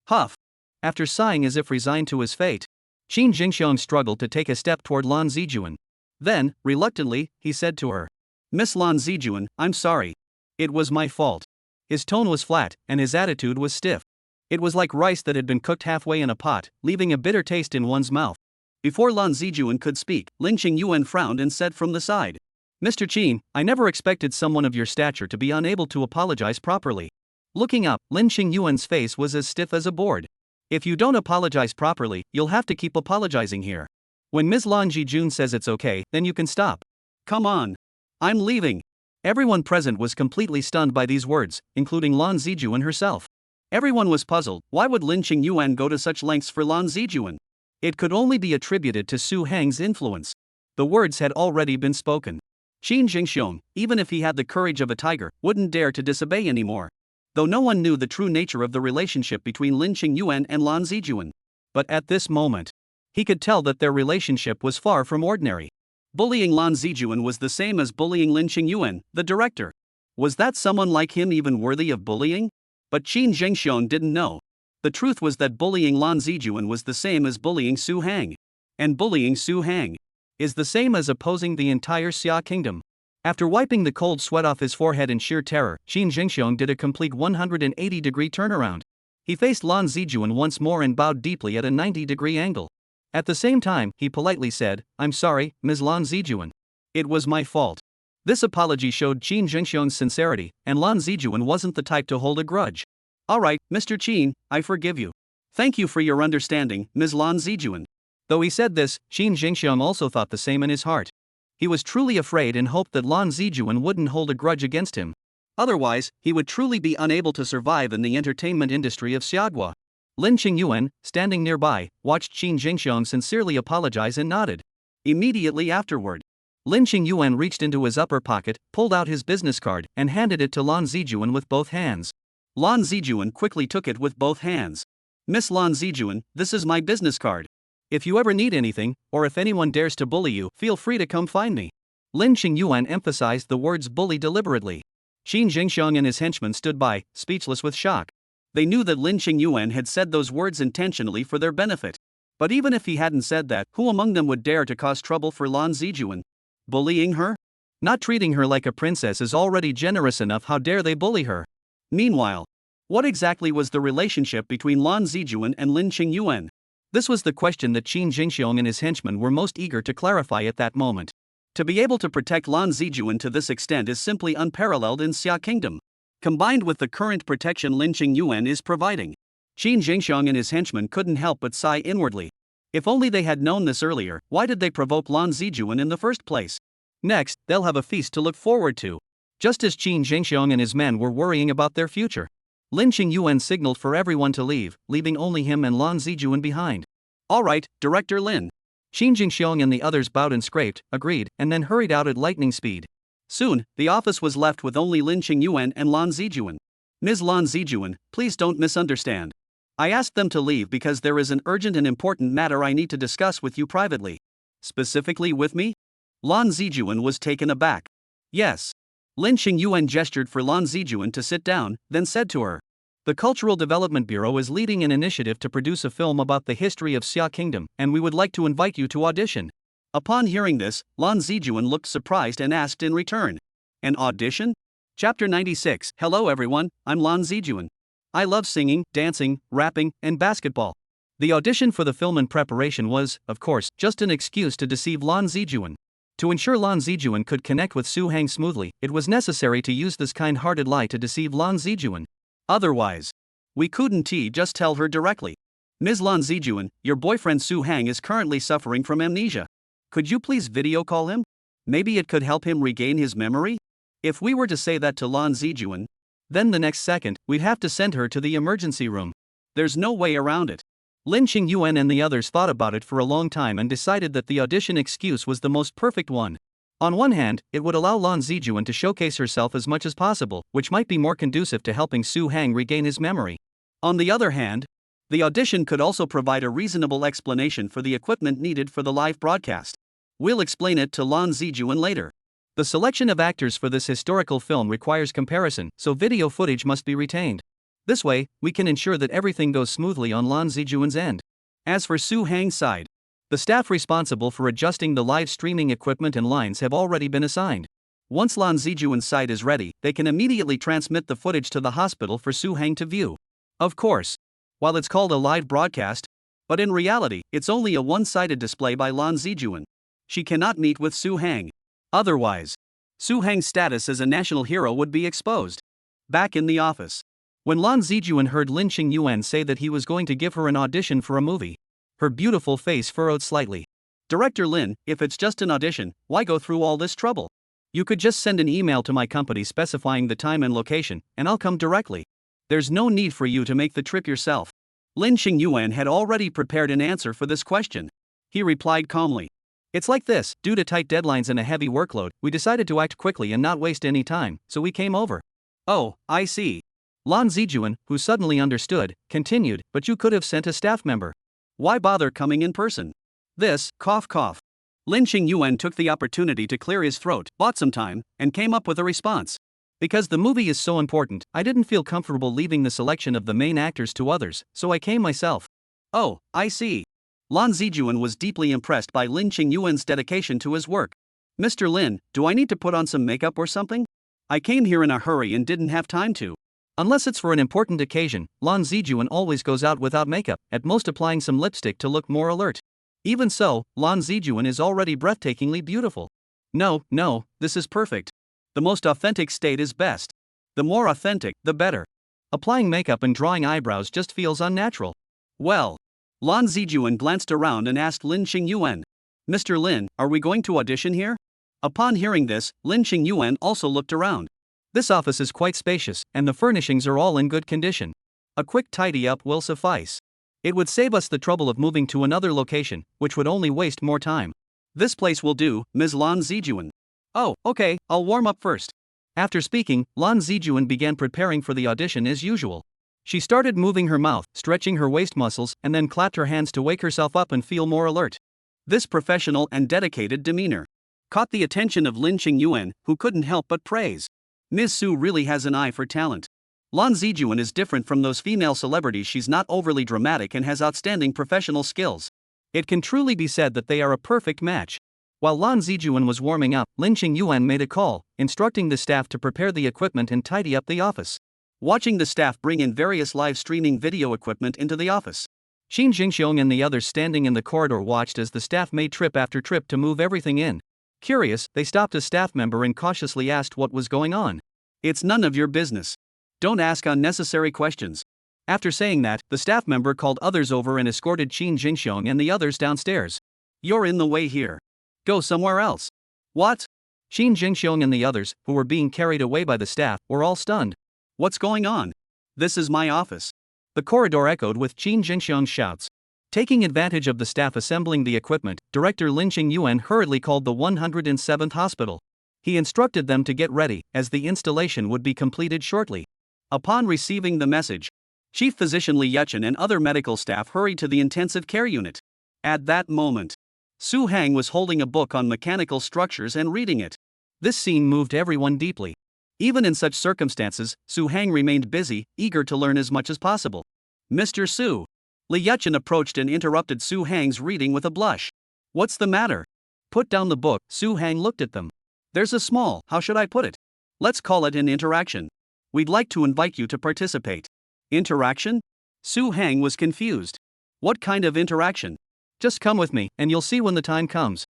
Huff. After sighing as if resigned to his fate, Qin Jingxiong struggled to take a step toward Lan Zijuan. Then, reluctantly, he said to her, Miss Lan Zijuan, I'm sorry. It was my fault. His tone was flat, and his attitude was stiff. It was like rice that had been cooked halfway in a pot, leaving a bitter taste in one's mouth. Before Lan Zijuan could speak, Lin Qingyuan frowned and said from the side, Mr. Qin, I never expected someone of your stature to be unable to apologize properly. Looking up, Lin Qingyuan's face was as stiff as a board. If you don't apologize properly, you'll have to keep apologizing here. When Ms. Lan Zijun says it's okay, then you can stop. Come on. I'm leaving. Everyone present was completely stunned by these words, including Lan Zijuan herself. Everyone was puzzled, why would Lin Qingyuan go to such lengths for Lan Zijuan? It could only be attributed to Su Hang's influence. The words had already been spoken. Qin Jingxiong, even if he had the courage of a tiger, wouldn't dare to disobey anymore. Though no one knew the true nature of the relationship between Lin Qingyuan and Lan Zijuan. But at this moment, he could tell that their relationship was far from ordinary. Bullying Lan Zijuan was the same as bullying Lin Qingyuan, the director. Was that someone like him even worthy of bullying? But Qin Jingxiong didn't know. The truth was that bullying Lan Zijuan was the same as bullying Su Hang. And bullying Su Hang is the same as opposing the entire Xia kingdom. After wiping the cold sweat off his forehead in sheer terror, Qin Jingxiong did a complete 180-degree turnaround. He faced Lan Zijuan once more and bowed deeply at a 90-degree angle. At the same time, he politely said, I'm sorry, Ms. Lan Zijuan. It was my fault. This apology showed Qin Jingxiong's sincerity, and Lan Zijuan wasn't the type to hold a grudge. Alright, Mr. Qin, I forgive you. Thank you for your understanding, Ms. Lan Zijuan. Though he said this, Qin Jingxiong also thought the same in his heart. He was truly afraid and hoped that Lan Zijuan wouldn't hold a grudge against him. Otherwise, he would truly be unable to survive in the entertainment industry of Xiagua. Lin Qingyuan, standing nearby, watched Qin Jingxiong sincerely apologize and nodded. Immediately afterward, Lin Qingyuan reached into his upper pocket, pulled out his business card, and handed it to Lan Zijuan with both hands. Lan Zijuan quickly took it with both hands. Miss Lan Zijuan, this is my business card. If you ever need anything, or if anyone dares to bully you, feel free to come find me. Lin Qingyuan emphasized the words bully deliberately. Qin Jingxiang and his henchmen stood by, speechless with shock. They knew that Lin Qingyuan had said those words intentionally for their benefit. But even if he hadn't said that, who among them would dare to cause trouble for Lan Zijuan? Bullying her? Not treating her like a princess is already generous enough, how dare they bully her? Meanwhile, what exactly was the relationship between Lan Zijuan and Lin Qingyuan? This was the question that Qin Jingxiang and his henchmen were most eager to clarify at that moment. To be able to protect Lan Zijuan to this extent is simply unparalleled in Xia Kingdom. Combined with the current protection Lin Qingyuan is providing, Qin Jingxiang and his henchmen couldn't help but sigh inwardly. If only they had known this earlier, why did they provoke Lan Zijuan in the first place? Next, they'll have a feast to look forward to. Just as Qin Jingxiang and his men were worrying about their future, Lin Qingyuan signaled for everyone to leave, leaving only him and Lan Zijuan behind. All right, Director Lin. Qin Jingxiang and the others bowed and scraped, agreed, and then hurried out at lightning speed. Soon, the office was left with only Lin Qingyuan and Lan Zijuan. Ms. Lan Zijuan, please don't misunderstand. I asked them to leave because there is an urgent and important matter I need to discuss with you privately. Specifically with me? Lan Zijuan was taken aback. Yes. Lin Qingyuan gestured for Lan Zijuan to sit down, then said to her, "The Cultural Development Bureau is leading an initiative to produce a film about the history of Xia Kingdom, and we would like to invite you to audition." Upon hearing this, Lan Zijuan looked surprised and asked in return, "An audition?" Chapter 96. Hello everyone, I'm Lan Zijuan. I love singing, dancing, rapping, and basketball. The audition for the film in preparation was, of course, just an excuse to deceive Lan Zijuan. To ensure Lan Zijuan could connect with Su Hang smoothly, it was necessary to use this kind-hearted lie to deceive Lan Zijuan. Otherwise, we couldn't just tell her directly. Ms. Lan Zijuan, your boyfriend Su Hang is currently suffering from amnesia. Could you please video call him? Maybe it could help him regain his memory? If we were to say that to Lan Zijuan, then the next second, we'd have to send her to the emergency room. There's no way around it. Lin Qingyuan and the others thought about it for a long time and decided that the audition excuse was the most perfect one. On one hand, it would allow Lan Zijuan to showcase herself as much as possible, which might be more conducive to helping Su Hang regain his memory. On the other hand, the audition could also provide a reasonable explanation for the equipment needed for the live broadcast. We'll explain it to Lan Zijuan later. The selection of actors for this historical film requires comparison, so video footage must be retained. This way, we can ensure that everything goes smoothly on Lan Zijuan's end. As for Su Hang's side, the staff responsible for adjusting the live streaming equipment and lines have already been assigned. Once Lan Zijuan's side is ready, they can immediately transmit the footage to the hospital for Su Hang to view. Of course, while it's called a live broadcast, but in reality, it's only a one-sided display by Lan Zijuan. She cannot meet with Su Hang. Otherwise, Su Hang's status as a national hero would be exposed. Back in the office, when Lan Zijuan heard Lin Qingyuan say that he was going to give her an audition for a movie, her beautiful face furrowed slightly. Director Lin, if it's just an audition, why go through all this trouble? You could just send an email to my company specifying the time and location, and I'll come directly. There's no need for you to make the trip yourself. Lin Qingyuan had already prepared an answer for this question. He replied calmly. It's like this, due to tight deadlines and a heavy workload, we decided to act quickly and not waste any time, so we came over. Oh, I see. Lan Zijuan, who suddenly understood, continued, but you could have sent a staff member. Why bother coming in person? This, cough cough. Lin Qingyuan took the opportunity to clear his throat, bought some time, and came up with a response. Because the movie is so important, I didn't feel comfortable leaving the selection of the main actors to others, so I came myself. Oh, I see. Lan Zijuan was deeply impressed by Lin Qingyuan's dedication to his work. Mr. Lin, do I need to put on some makeup or something? I came here in a hurry and didn't have time to. Unless it's for an important occasion, Lan Zijuan always goes out without makeup, at most applying some lipstick to look more alert. Even so, Lan Zijuan is already breathtakingly beautiful. No, this is perfect. The most authentic state is best. The more authentic, the better. Applying makeup and drawing eyebrows just feels unnatural. Well, Lan Zijuan glanced around and asked Lin Qingyuan, Mr. Lin, are we going to audition here? Upon hearing this, Lin Qingyuan also looked around. This office is quite spacious, and the furnishings are all in good condition. A quick tidy-up will suffice. It would save us the trouble of moving to another location, which would only waste more time. This place will do, Ms. Lan Zijuan. Oh, okay, I'll warm up first. After speaking, Lan Zijuan began preparing for the audition as usual. She started moving her mouth, stretching her waist muscles, and then clapped her hands to wake herself up and feel more alert. This professional and dedicated demeanor caught the attention of Lin Qingyuan, who couldn't help but praise. Ms. Su really has an eye for talent. Lan Zijuan is different from those female celebrities. She's not overly dramatic and has outstanding professional skills. It can truly be said that they are a perfect match. While Lan Zijuan was warming up, Lin Qingyuan made a call, instructing the staff to prepare the equipment and tidy up the office. Watching the staff bring in various live streaming video equipment into the office, Qin Jingxiong and the others standing in the corridor watched as the staff made trip after trip to move everything in. Curious, they stopped a staff member and cautiously asked what was going on. "It's none of your business. Don't ask unnecessary questions." After saying that, the staff member called others over and escorted Qin Jingxiong and the others downstairs. "You're in the way here. Go somewhere else." "What?" Qin Jingxiong and the others, who were being carried away by the staff, were all stunned. "What's going on? This is my office." The corridor echoed with Qin Jingxiong's shouts. Taking advantage of the staff assembling the equipment, Director Lin Qingyuan hurriedly called the 107th hospital. He instructed them to get ready, as the installation would be completed shortly. Upon receiving the message, Chief Physician Li Yuchen and other medical staff hurried to the intensive care unit. At that moment, Su Hang was holding a book on mechanical structures and reading it. This scene moved everyone deeply. Even in such circumstances, Su Hang remained busy, eager to learn as much as possible. "Mr. Su." Li Yuchen approached and interrupted Su Hang's reading with a blush. "What's the matter?" Put down the book. Su Hang looked at them. "There's a small, how should I put it? Let's call it an interaction. We'd like to invite you to participate." "Interaction?" Su Hang was confused. "What kind of interaction?" "Just come with me, and you'll see when the time comes."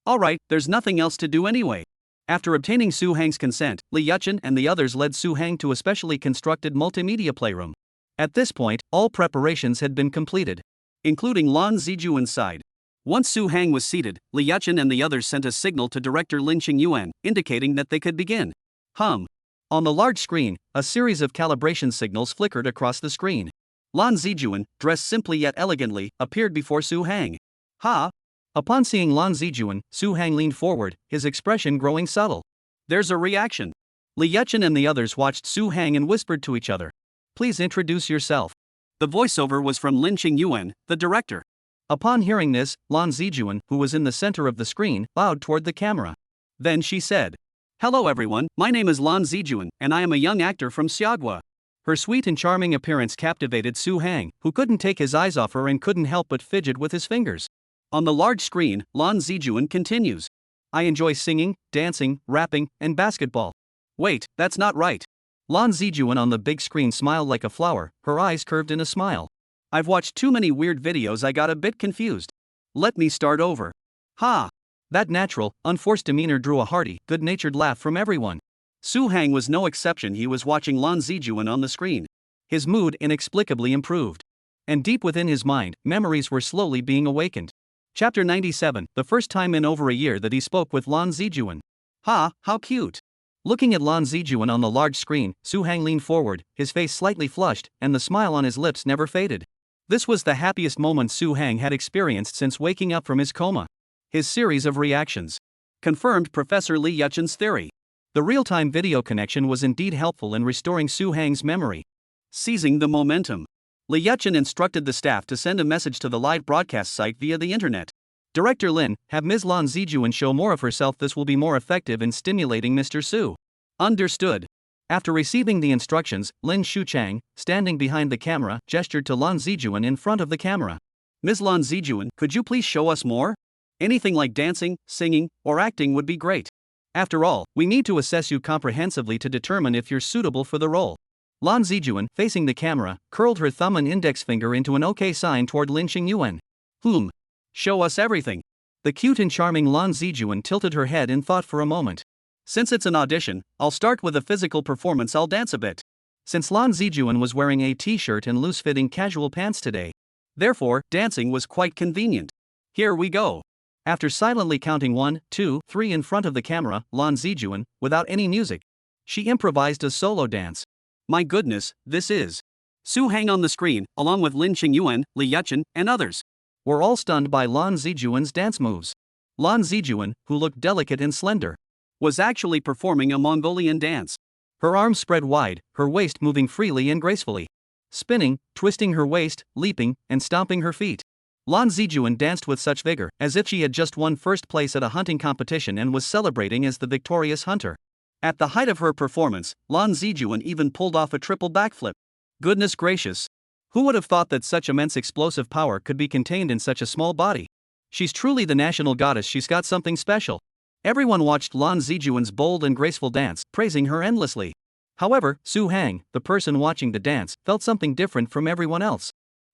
"All right, there's nothing else to do anyway." After obtaining Su Hang's consent, Li Yuchen and the others led Su Hang to a specially constructed multimedia playroom. At this point, all preparations had been completed, including Lan Zijuan's side. Once Su Hang was seated, Li Yuchen and the others sent a signal to Director Lin Qingyuan, indicating that they could begin. On the large screen, a series of calibration signals flickered across the screen. Lan Zijuan, dressed simply yet elegantly, appeared before Su Hang. Upon seeing Lan Zijuan, Su Hang leaned forward, his expression growing subtle. "There's a reaction." Li Yuchen and the others watched Su Hang and whispered to each other. "Please introduce yourself." The voiceover was from Lin Qingyuan, the director. Upon hearing this, Lan Zijuan, who was in the center of the screen, bowed toward the camera. Then she said, "Hello everyone, my name is Lan Zijuan, and I am a young actor from Xiagua." Her sweet and charming appearance captivated Su Hang, who couldn't take his eyes off her and couldn't help but fidget with his fingers. On the large screen, Lan Zijuan continues. "I enjoy singing, dancing, rapping, and basketball." "Wait, that's not right." Lan Zijuan on the big screen smiled like a flower, her eyes curved in a smile. "I've watched too many weird videos, I got a bit confused. Let me start over." That natural, unforced demeanor drew a hearty, good-natured laugh from everyone. Su Hang was no exception. He was watching Lan Zijuan on the screen. His mood inexplicably improved. And deep within his mind, memories were slowly being awakened. Chapter 97, the first time in over a year that he spoke with Lan Zijuan. How cute. Looking at Lan Zijuan on the large screen, Su Hang leaned forward, his face slightly flushed, and the smile on his lips never faded. This was the happiest moment Su Hang had experienced since waking up from his coma. His series of reactions confirmed Professor Li Yuchen's theory. The real-time video connection was indeed helpful in restoring Su Hang's memory. Seizing the momentum, Li Yuchen instructed the staff to send a message to the live broadcast site via the internet. "Director Lin, have Ms. Lan Zijuan show more of herself. This will be more effective in stimulating Mr. Su." "Understood." After receiving the instructions, Lin Shuchang, standing behind the camera, gestured to Lan Zijuan in front of the camera. "Ms. Lan Zijuan, could you please show us more? Anything like dancing, singing, or acting would be great. After all, we need to assess you comprehensively to determine if you're suitable for the role." Lan Zijuan, facing the camera, curled her thumb and index finger into an OK sign toward Lin Qingyuan. Show us everything." The cute and charming Lan Zijuan tilted her head in thought for a moment. "Since it's an audition, I'll start with a physical performance. I'll dance a bit." Since Lan Zijuan was wearing a t-shirt and loose-fitting casual pants today, therefore, dancing was quite convenient. "Here we go." After silently counting 1, 2, 3 in front of the camera, Lan Zijuan, without any music, she improvised a solo dance. My goodness, this is Su Hang on the screen, along with Lin Qingyuan, Li Yuchen, and others. Were all stunned by Lan Zijuan's dance moves. Lan Zijuan, who looked delicate and slender, was actually performing a Mongolian dance. Her arms spread wide, her waist moving freely and gracefully. spinning, twisting her waist, leaping, and stomping her feet. Lan Zijuan danced with such vigor, as if she had just won first place at a hunting competition and was celebrating as the victorious hunter. At the height of her performance, Lan Zijuan even pulled off a triple backflip. Goodness gracious! Who would have thought that such immense explosive power could be contained in such a small body? She's truly the national goddess, she's got something special. Everyone watched Lan Zijuan's bold and graceful dance, praising her endlessly. However, Su Hang, the person watching the dance, felt something different from everyone else.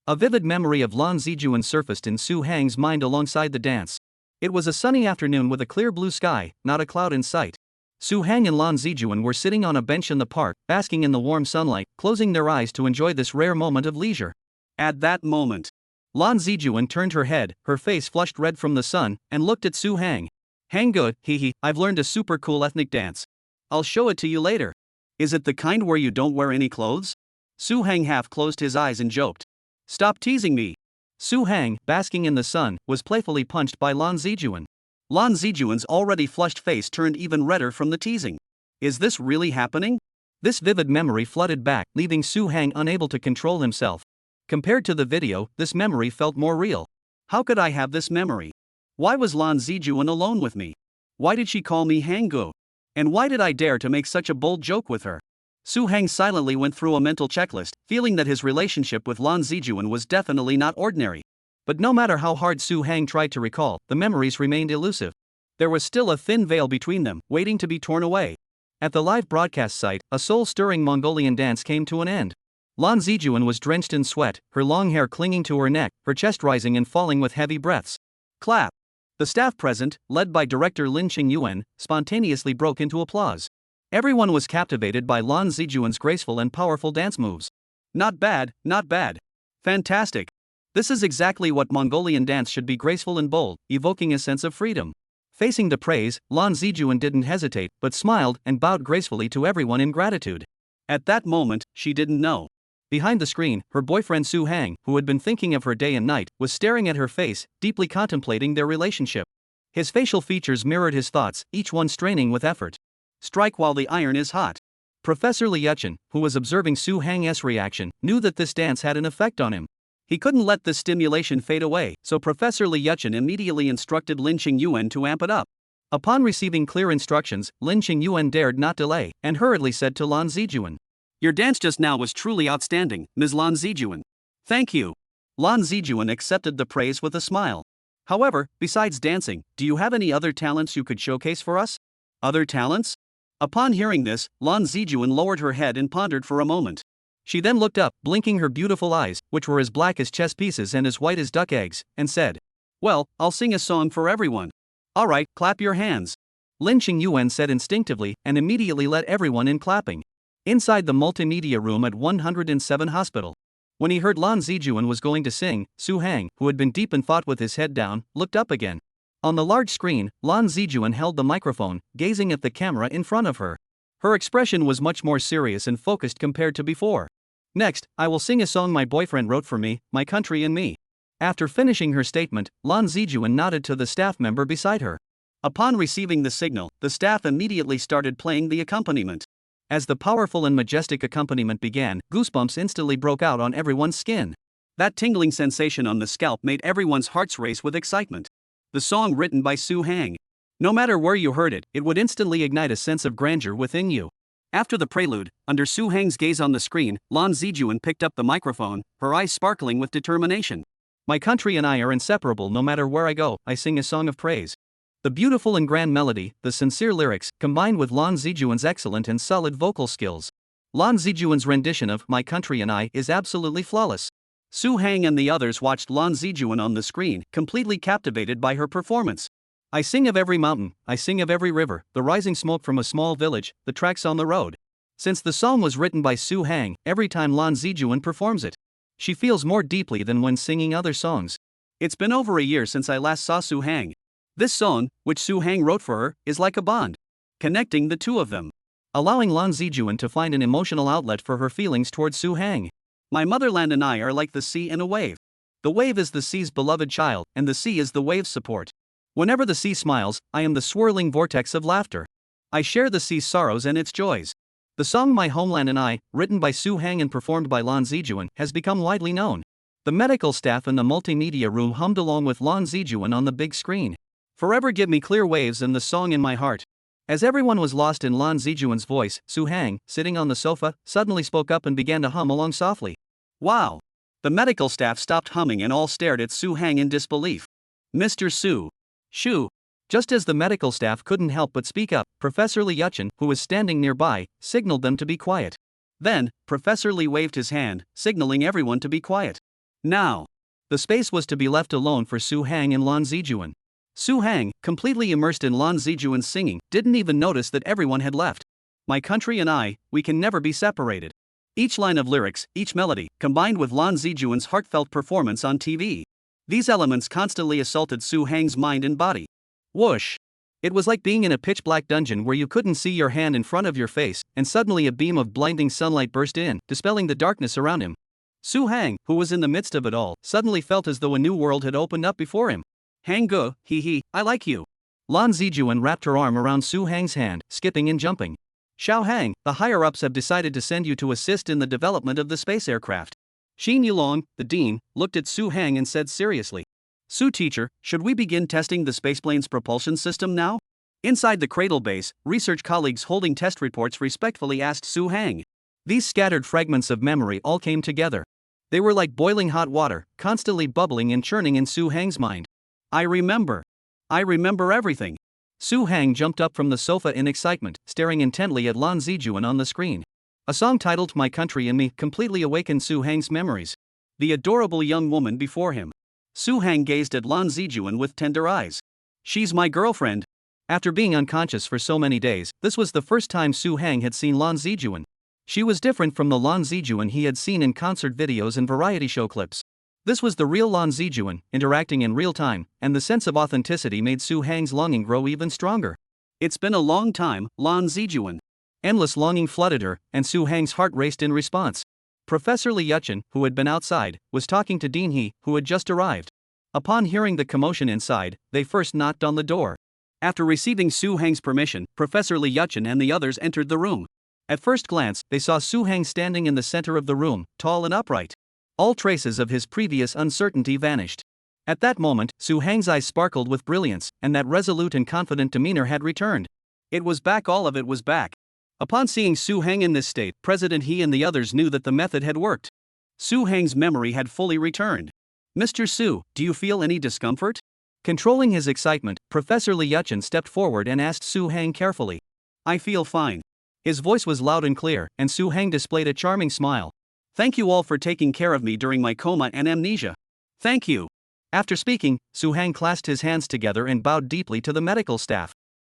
A vivid memory of Lan Zijuan surfaced in Su Hang's mind alongside the dance. It was a sunny afternoon with a clear blue sky, not a cloud in sight. Su Hang and Lan Zijuan were sitting on a bench in the park, basking in the warm sunlight, closing their eyes to enjoy this rare moment of leisure. At that moment, Lan Zijuan turned her head, her face flushed red from the sun, and looked at Su Hang. Hang good, hee, I've learned a super cool ethnic dance. I'll show it to you later. Is it the kind where you don't wear any clothes? Su Hang half closed his eyes and joked. Stop teasing me. Su Hang, basking in the sun, was playfully punched by Lan Zijuan. Lan Zijuan's already flushed face turned even redder from the teasing. Is this really happening? This vivid memory flooded back, leaving Su Hang unable to control himself. Compared to the video, this memory felt more real. How could I have this memory? Why was Lan Zijuan alone with me? Why did she call me Hanggu? And why did I dare to make such a bold joke with her? Su Hang silently went through a mental checklist, feeling that his relationship with Lan Zijuan was definitely not ordinary. But no matter how hard Su Hang tried to recall, the memories remained elusive. There was still a thin veil between them, waiting to be torn away. At the live broadcast site, a soul-stirring Mongolian dance came to an end. Lan Zijuan was drenched in sweat, her long hair clinging to her neck, her chest rising and falling with heavy breaths. Clap! The staff present, led by director Lin Qingyuan, spontaneously broke into applause. Everyone was captivated by Lan Zijuan's graceful and powerful dance moves. Not bad, not bad. Fantastic. This is exactly what Mongolian dance should be, graceful and bold, evoking a sense of freedom. Facing the praise, Lan Zijuan didn't hesitate, but smiled and bowed gracefully to everyone in gratitude. At that moment, she didn't know. Behind the screen, her boyfriend Su Hang, who had been thinking of her day and night, was staring at her face, deeply contemplating their relationship. His facial features mirrored his thoughts, each one straining with effort. Strike while the iron is hot. Professor Liuchen, who was observing Su Hang's reaction, knew that this dance had an effect on him. He couldn't let this stimulation fade away, so Professor Liuchen immediately instructed Lin Qingyuan to amp it up. Upon receiving clear instructions, Lin Qingyuan dared not delay, and hurriedly said to Lan Zijuan, "Your dance just now was truly outstanding, Ms. Lan Zijuan." "Thank you." Lan Zijuan accepted the praise with a smile. "However, besides dancing, do you have any other talents you could showcase for us?" "Other talents?" Upon hearing this, Lan Zijuan lowered her head and pondered for a moment. She then looked up, blinking her beautiful eyes, which were as black as chess pieces and as white as duck eggs, and said, "Well, I'll sing a song for everyone." "Alright, clap your hands." Lin Qingyuan said instinctively, and immediately let everyone in clapping. Inside the multimedia room at 107 Hospital. When he heard Lan Zijuan was going to sing, Su Hang, who had been deep in thought with his head down, looked up again. On the large screen, Lan Zijuan held the microphone, gazing at the camera in front of her. Her expression was much more serious and focused compared to before. "Next, I will sing a song my boyfriend wrote for me, My Country and Me." After finishing her statement, Lan Zijuan nodded to the staff member beside her. Upon receiving the signal, the staff immediately started playing the accompaniment. As the powerful and majestic accompaniment began, goosebumps instantly broke out on everyone's skin. That tingling sensation on the scalp made everyone's hearts race with excitement. The song written by Su Hang. No matter where you heard it, it would instantly ignite a sense of grandeur within you. After the prelude, under Su Hang's gaze on the screen, Lan Zijuan picked up the microphone, her eyes sparkling with determination. "My country and I are inseparable. No matter where I go, I sing a song of praise." The beautiful and grand melody, the sincere lyrics, combined with Lan Zijuan's excellent and solid vocal skills. Lan Zijuan's rendition of My Country and I is absolutely flawless. Su Hang and the others watched Lan Zijuan on the screen, completely captivated by her performance. "I sing of every mountain, I sing of every river, the rising smoke from a small village, the tracks on the road." Since the song was written by Su Hang, every time Lan Zijuan performs it, she feels more deeply than when singing other songs. "It's been over a year since I last saw Su Hang. This song, which Su Hang wrote for her, is like a bond, connecting the two of them, allowing Lan Zijuan to find an emotional outlet for her feelings towards Su Hang. "My motherland and I are like the sea and a wave. The wave is the sea's beloved child, and the sea is the wave's support. Whenever the sea smiles, I am the swirling vortex of laughter. I share the sea's sorrows and its joys. The song My Homeland and I, written by Soo Hang and performed by Lan Zijuan, has become widely known. The medical staff in the multimedia room hummed along with Lan Zijuan on the big screen. Forever Give Me Clear Waves and the song In My Heart. As everyone was lost in Lan Zijuan's voice, Soo Hang, sitting on the sofa, suddenly spoke up and began to hum along softly. Wow! The medical staff stopped humming and all stared at Soo Hang in disbelief. Mr. Soo. Shoo! Just as the medical staff couldn't help but speak up, Professor Lee Yuchen, who was standing nearby, signaled them to be quiet. Then, Professor Lee waved his hand, signaling everyone to be quiet. Now, the space was to be left alone for Soo Hang and Lan Zijuan. Soo Hang, completely immersed in Lan Zijuan's singing, didn't even notice that everyone had left. My country and I, we can never be separated. Each line of lyrics, each melody, combined with Lan Zijuan's heartfelt performance on TV. These elements constantly assaulted Soo Hang's mind and body. Whoosh! It was like being in a pitch-black dungeon where you couldn't see your hand in front of your face, and suddenly a beam of blinding sunlight burst in, dispelling the darkness around him. Soo Hang, who was in the midst of it all, suddenly felt as though a new world had opened up before him. Hang go, hee, I like you. Lan Zijuan wrapped her arm around Soo Hang's hand, skipping and jumping. Xiao Hang, the higher-ups have decided to send you to assist in the development of the space aircraft. Xin Yulong, the dean, looked at Soo Hang and said seriously. Soo teacher, should we begin testing the spaceplane's propulsion system now? Inside the cradle base, research colleagues holding test reports respectfully asked Soo Hang. These scattered fragments of memory all came together. They were like boiling hot water, constantly bubbling and churning in Soo Hang's mind. I remember everything. Soo Hang jumped up from the sofa in excitement, staring intently at Lan Zijuan on the screen. A song titled My Country and Me completely awakened Soo Hang's memories. The adorable young woman before him. Soo Hang gazed at Lan Zijuan with tender eyes. She's my girlfriend. After being unconscious for so many days, this was the first time Soo Hang had seen Lan Zijuan. She was different from the Lan Zijuan he had seen in concert videos and variety show clips. This was the real Lan Zijuan, interacting in real time, and the sense of authenticity made Soo Hang's longing grow even stronger. It's been a long time, Lan Zijuan. Endless longing flooded her, and Soo Hang's heart raced in response. Professor Lee Yuchen, who had been outside, was talking to Dean He, who had just arrived. Upon hearing the commotion inside, they first knocked on the door. After receiving Soo Hang's permission, Professor Lee Yuchen and the others entered the room. At first glance, they saw Soo Hang standing in the center of the room, tall and upright. All traces of his previous uncertainty vanished. At that moment, Soo Hang's eyes sparkled with brilliance, and that resolute and confident demeanor had returned. It was back, all of it was back. Upon seeing Soo Hang in this state, President He and the others knew that the method had worked. Soo Hang's memory had fully returned. Mr. Soo, do you feel any discomfort? Controlling his excitement, Professor Lee Yuchen stepped forward and asked Soo Hang carefully. I feel fine. His voice was loud and clear, and Soo Hang displayed a charming smile. Thank you all for taking care of me during my coma and amnesia. Thank you. After speaking, Soo Hang clasped his hands together and bowed deeply to the medical staff.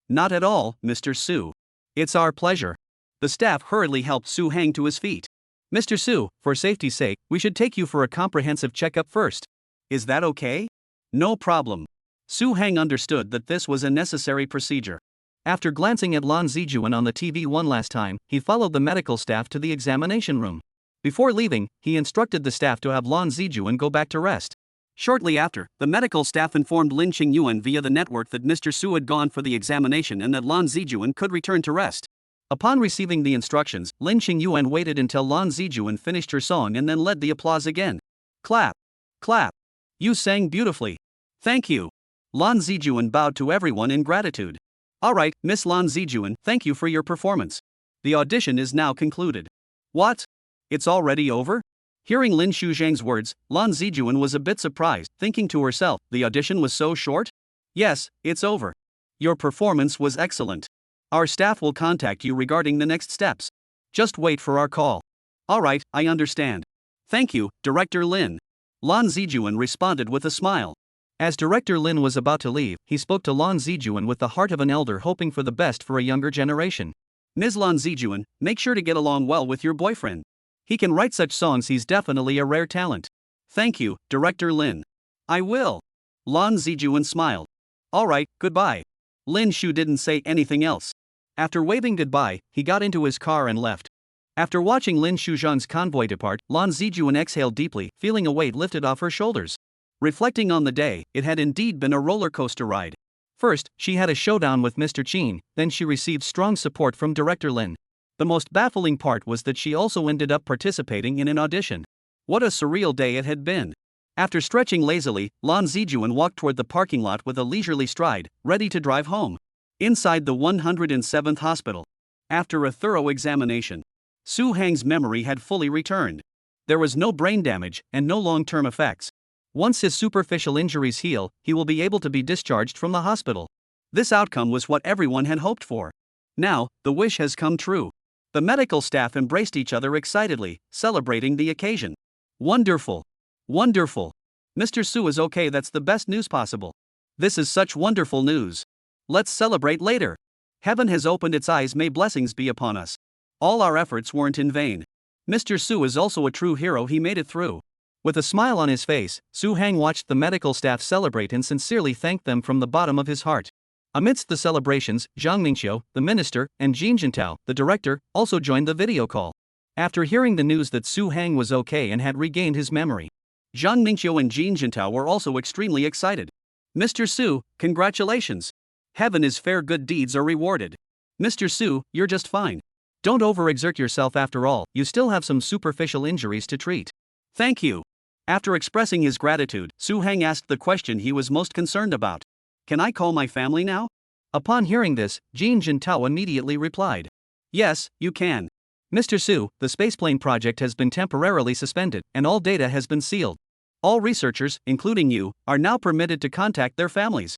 Not at all, Mr. Soo. It's our pleasure. The staff hurriedly helped Soo Hang to his feet. Mr. Soo, for safety's sake, we should take you for a comprehensive checkup first. Is that okay? No problem. Soo Hang understood that this was a necessary procedure. After glancing at Lan Zijuan on the TV one last time, he followed the medical staff to the examination room. Before leaving, he instructed the staff to have Lan Zijuan go back to rest. Shortly after, the medical staff informed Lin Qingyuan via the network that Mr. Soo had gone for the examination and that Lan Zijuan could return to rest. Upon receiving the instructions, Lin Qingyuan waited until Lan Zijuan finished her song and then led the applause again. Clap. Clap. You sang beautifully. Thank you. Lan Zijuan bowed to everyone in gratitude. Alright, Miss Lan Zijuan, thank you for your performance. The audition is now concluded. What? It's already over? Hearing Lin Shuzhang's words, Lan Zijuan was a bit surprised, thinking to herself, the audition was so short? Yes, it's over. Your performance was excellent. Our staff will contact you regarding the next steps. Just wait for our call. Alright, I understand. Thank you, Director Lin. Lan Zijuan responded with a smile. As Director Lin was about to leave, he spoke to Lan Zijuan with the heart of an elder hoping for the best for a younger generation. Ms. Lan Zijuan, make sure to get along well with your boyfriend. He can write such songs, he's definitely a rare talent. Thank you, Director Lin. I will. Lan Zijuan smiled. Alright, goodbye. Lin Shu didn't say anything else. After waving goodbye, he got into his car and left. After watching Lin Shuzhang's convoy depart, Lan Zijuan exhaled deeply, feeling a weight lifted off her shoulders. Reflecting on the day, it had indeed been a roller coaster ride. First, she had a showdown with Mr. Qin, then she received strong support from Director Lin. The most baffling part was that she also ended up participating in an audition. What a surreal day it had been. After stretching lazily, Lan Zijuan walked toward the parking lot with a leisurely stride, ready to drive home. Inside the 107th hospital. After a thorough examination, Su Hang's memory had fully returned. There was no brain damage and no long-term effects. Once his superficial injuries heal, he will be able to be discharged from the hospital. This outcome was what everyone had hoped for. Now, the wish has come true. The medical staff embraced each other excitedly, celebrating the occasion. Wonderful! Wonderful! Mr. Su is okay, that's the best news possible. This is such wonderful news. Let's celebrate later. Heaven has opened its eyes, may blessings be upon us. All our efforts weren't in vain. Mr. Su is also a true hero, he made it through. With a smile on his face, Su Hang watched the medical staff celebrate and sincerely thanked them from the bottom of his heart. Amidst the celebrations, Zhang Mingqiu, the minister, and Jin Jintao, the director, also joined the video call. After hearing the news that Su Hang was okay and had regained his memory, Zhang Mingqiu and Jin Jintao were also extremely excited. Mr. Su, congratulations! Heaven is fair, good deeds are rewarded. Mr. Su, you're just fine. Don't overexert yourself, after all, you still have some superficial injuries to treat. Thank you. After expressing his gratitude, Su Hang asked the question he was most concerned about. Can I call my family now? Upon hearing this, Jin Jintao immediately replied. Yes, you can. Mr. Su, the spaceplane project has been temporarily suspended, and all data has been sealed. All researchers, including you, are now permitted to contact their families.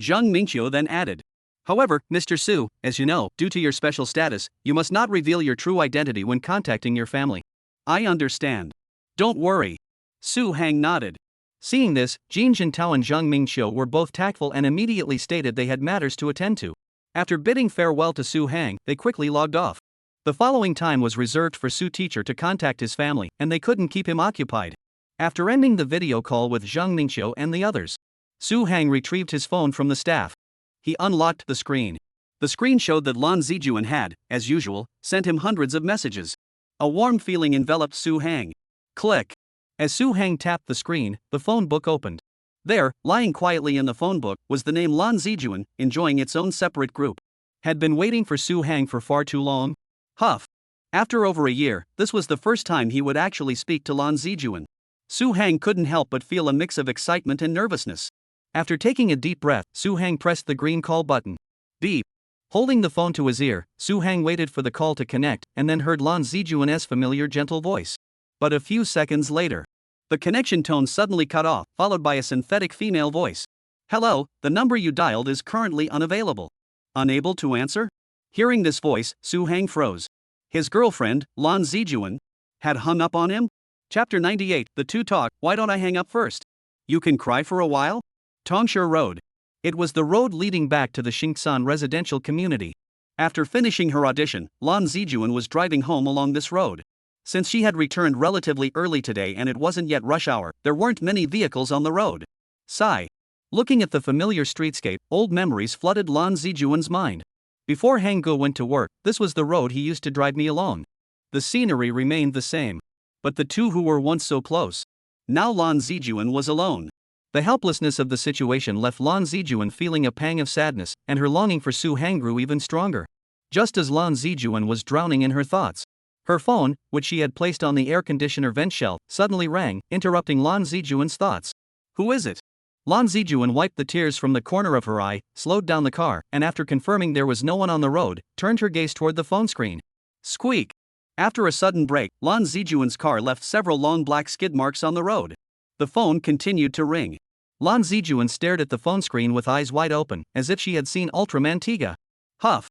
Zhang Mingqiu then added. However, Mr. Su, as you know, due to your special status, you must not reveal your true identity when contacting your family. I understand. Don't worry. Su Hang nodded. Seeing this, Jin Jintao and Zhang Mingqiu were both tactful and immediately stated they had matters to attend to. After bidding farewell to Su Hang, they quickly logged off. The following time was reserved for Su teacher to contact his family, and they couldn't keep him occupied. After ending the video call with Zhang Mingqiu and the others, Su Hang retrieved his phone from the staff. He unlocked the screen. The screen showed that Lan Zijuan had, as usual, sent him hundreds of messages. A warm feeling enveloped Su Hang. Click. As Su Hang tapped the screen, the phone book opened. There, lying quietly in the phone book, was the name Lan Zijuan, enjoying its own separate group. Had been waiting for Su Hang for far too long? Huff. After over a year, this was the first time he would actually speak to Lan Zijuan. Su Hang couldn't help but feel a mix of excitement and nervousness. After taking a deep breath, Su Hang pressed the green call button. Beep. Holding the phone to his ear, Su Hang waited for the call to connect and then heard Lan Zijuan's familiar gentle voice. But a few seconds later, the connection tone suddenly cut off, followed by a synthetic female voice. Hello, the number you dialed is currently unavailable. Unable to answer? Hearing this voice, Su Hang froze. His girlfriend, Lan Zijuan, had hung up on him? Chapter 98, The Two Talk. Why don't I hang up first? You can cry for a while? Tongsher Road. It was the road leading back to the Xingsan residential community. After finishing her audition, Lan Zijuan was driving home along this road. Since she had returned relatively early today and it wasn't yet rush hour, there weren't many vehicles on the road. Sigh. Looking at the familiar streetscape, old memories flooded Lan Zijuan's mind. Before Hanggu went to work, this was the road he used to drive me along. The scenery remained the same. But the two who were once so close. Now Lan Zijuan was alone. The helplessness of the situation left Lan Zijuan feeling a pang of sadness, and her longing for Su Hang grew even stronger. Just as Lan Zijuan was drowning in her thoughts, her phone, which she had placed on the air conditioner vent shelf, suddenly rang, interrupting Lan Zijuan's thoughts. Who is it? Lan Zijuan wiped the tears from the corner of her eye, slowed down the car, and after confirming there was no one on the road, turned her gaze toward the phone screen. Squeak! After a sudden brake, Lan Zijuan's car left several long black skid marks on the road. The phone continued to ring. Lan Zijuan stared at the phone screen with eyes wide open, as if she had seen Ultraman Tiga. Huff.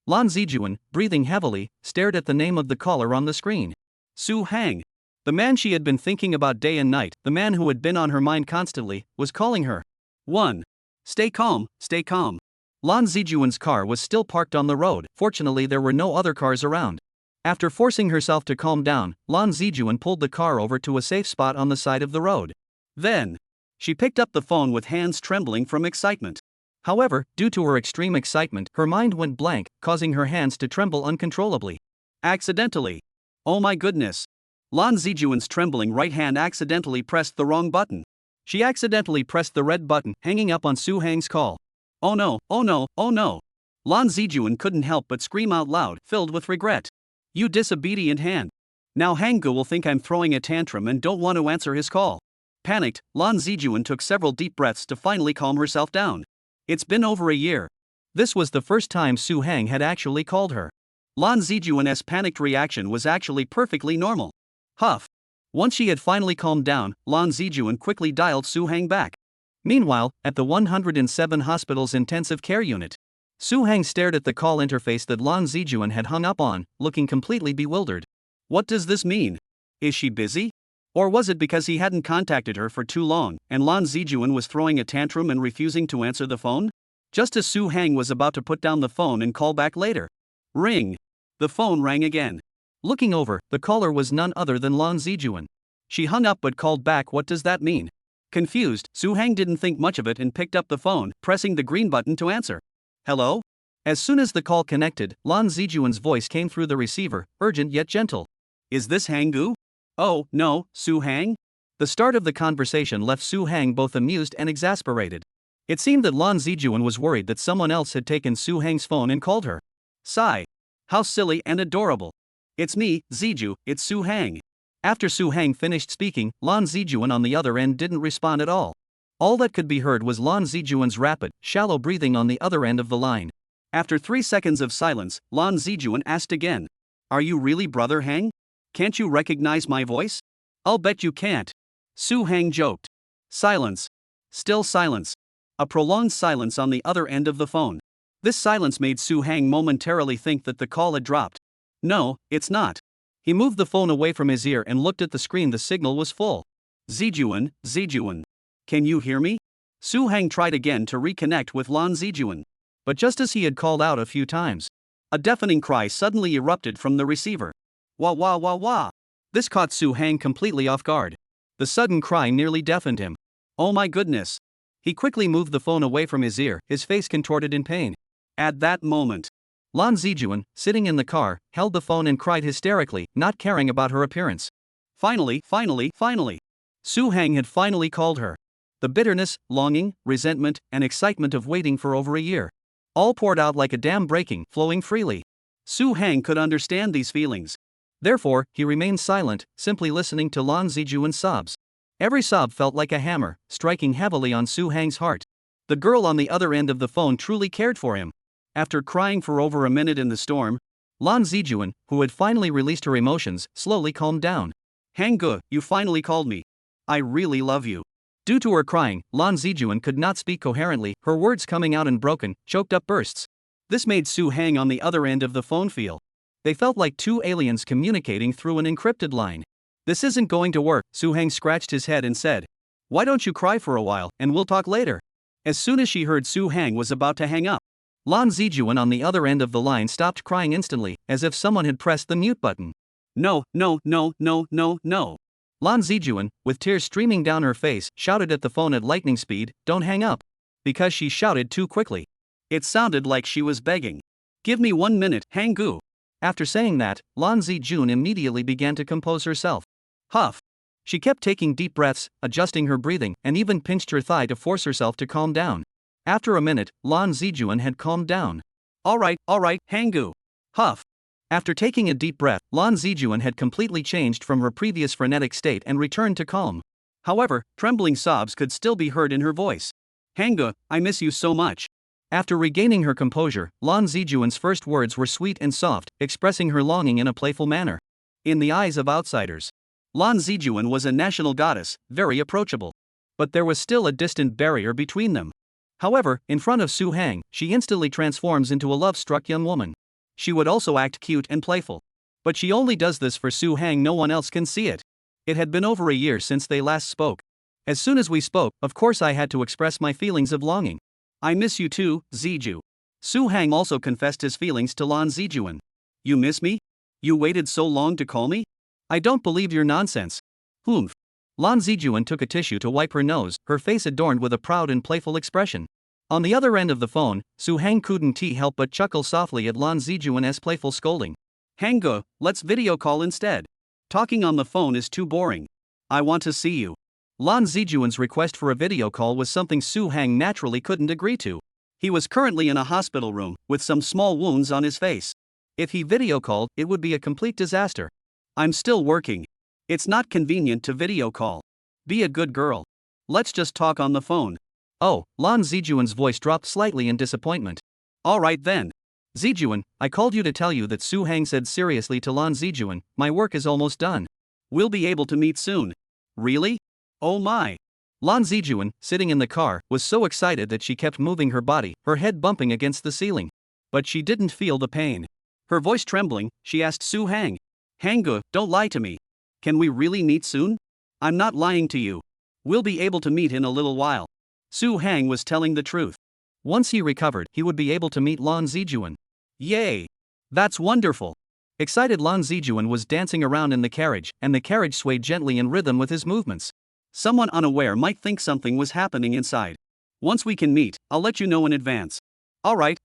Lan Zijuan, breathing heavily, stared at the name of the caller on the screen. Su Hang. The man she had been thinking about day and night, the man who had been on her mind constantly, was calling her. 1. Stay calm, stay calm. Lan Zijuan's car was still parked on the road. Fortunately, there were no other cars around. After forcing herself to calm down, Lan Zijuan pulled the car over to a safe spot on the side of the road. Then, she picked up the phone with hands trembling from excitement. However, due to her extreme excitement, her mind went blank, causing her hands to tremble uncontrollably. Accidentally. Oh my goodness. Lan Zijuan's trembling right hand accidentally pressed the wrong button. She accidentally pressed the red button, hanging up on Su Hang's call. Oh no, oh no, oh no. Lan Zijuan couldn't help but scream out loud, filled with regret. You disobedient hand. Now Hanggu will think I'm throwing a tantrum and don't want to answer his call. Panicked, Lan Zijuan took several deep breaths to finally calm herself down. It's been over a year. This was the first time Su Hang had actually called her. Lan Zijuan's panicked reaction was actually perfectly normal. Huff. Once she had finally calmed down, Lan Zijuan quickly dialed Su Hang back. Meanwhile, at the 107 hospital's intensive care unit, Su Hang stared at the call interface that Lan Zijuan had hung up on, looking completely bewildered. What does this mean? Is she busy? Or was it because he hadn't contacted her for too long, and Lan Zijuan was throwing a tantrum and refusing to answer the phone? Just as Su Hang was about to put down the phone and call back later. Ring. The phone rang again. Looking over, the caller was none other than Lan Zijuan. She hung up but called back. What does that mean? Confused, Su Hang didn't think much of it and picked up the phone, pressing the green button to answer. Hello? As soon as the call connected, Lan Zijuan's voice came through the receiver, urgent yet gentle. Is this Hanggu? Oh, no, Su Hang? The start of the conversation left Su Hang both amused and exasperated. It seemed that Lan Zijuan was worried that someone else had taken Su Hang's phone and called her. Sigh. How silly and adorable. It's me, Ziju, it's Su Hang. After Su Hang finished speaking, Lan Zijuan on the other end didn't respond at all. All that could be heard was Lan Zijuan's rapid, shallow breathing on the other end of the line. After 3 seconds of silence, Lan Zijuan asked again. Are you really Brother Hang? Can't you recognize my voice? I'll bet you can't. Su Hang joked. Silence. Still silence. A prolonged silence on the other end of the phone. This silence made Su Hang momentarily think that the call had dropped. No, it's not. He moved the phone away from his ear and looked at the screen. The signal was full. Zijuan, Zijuan. Can you hear me? Su Hang tried again to reconnect with Lan Zijuan. But just as he had called out a few times, a deafening cry suddenly erupted from the receiver. Wah wah wah wah. This caught Su Hang completely off guard. The sudden cry nearly deafened him. Oh my goodness. He quickly moved the phone away from his ear, his face contorted in pain. At that moment, Lan Zijuan, sitting in the car, held the phone and cried hysterically, not caring about her appearance. Finally. Su Hang had finally called her. The bitterness, longing, resentment, and excitement of waiting for over a year, all poured out like a dam breaking, flowing freely. Su Hang could understand these feelings. Therefore, he remained silent, simply listening to Lan Zijuan's sobs. Every sob felt like a hammer, striking heavily on Su Hang's heart. The girl on the other end of the phone truly cared for him. After crying for over a minute in the storm, Lan Zijuan, who had finally released her emotions, slowly calmed down. Hanggu, you finally called me. I really love you. Due to her crying, Lan Zijuan could not speak coherently, her words coming out in broken, choked-up bursts. This made Su Hang on the other end of the phone feel. They felt like two aliens communicating through an encrypted line. This isn't going to work, Su Hang scratched his head and said. Why don't you cry for a while, and we'll talk later? As soon as she heard Su Hang was about to hang up, Lan Zijuan on the other end of the line stopped crying instantly, as if someone had pressed the mute button. No. Lan Zijuan, with tears streaming down her face, shouted at the phone at lightning speed, don't hang up. Because she shouted too quickly. It sounded like she was begging. Give me 1 minute, Hanggu. After saying that, Lan Zijuan immediately began to compose herself. Huff. She kept taking deep breaths, adjusting her breathing, and even pinched her thigh to force herself to calm down. After a minute, Lan Zijuan had calmed down. All right, Hanggu. Huff. After taking a deep breath, Lan Zijuan had completely changed from her previous frenetic state and returned to calm. However, trembling sobs could still be heard in her voice. Hanggu, I miss you so much. After regaining her composure, Lan Zijuan's first words were sweet and soft, expressing her longing in a playful manner. In the eyes of outsiders, Lan Zijuan was a national goddess, very approachable. But there was still a distant barrier between them. However, in front of Su Hang, she instantly transforms into a love-struck young woman. She would also act cute and playful. But she only does this for Su Hang, no one else can see it. It had been over a year since they last spoke. As soon as we spoke, of course I had to express my feelings of longing. I miss you too, Ziju. Su Hang also confessed his feelings to Lan Zijuan. You miss me? You waited so long to call me? I don't believe your nonsense. Humph. Lan Zijuan took a tissue to wipe her nose, her face adorned with a proud and playful expression. On the other end of the phone, Su Hang couldn't help but chuckle softly at Lan Zijuan's playful scolding. Hanggu, let's video call instead. Talking on the phone is too boring. I want to see you. Lan Zijuan's request for a video call was something Su Hang naturally couldn't agree to. He was currently in a hospital room, with some small wounds on his face. If he video called, it would be a complete disaster. I'm still working. It's not convenient to video call. Be a good girl. Let's just talk on the phone. Oh, Lan Zijuan's voice dropped slightly in disappointment. Alright then. Zijuan, I called you to tell you that Su Hang said seriously to Lan Zijuan, my work is almost done. We'll be able to meet soon. Really? Oh my. Lan Zijuan, sitting in the car, was so excited that she kept moving her body, her head bumping against the ceiling. But she didn't feel the pain. Her voice trembling, she asked Su Hang. Hanggu, don't lie to me. Can we really meet soon? I'm not lying to you. We'll be able to meet in a little while. Su Hang was telling the truth. Once he recovered, he would be able to meet Lan Zijuan. Yay! That's wonderful. Excited Lan Zijuan was dancing around in the carriage, and the carriage swayed gently in rhythm with his movements. Someone unaware might think something was happening inside. Once we can meet, I'll let you know in advance. Alright.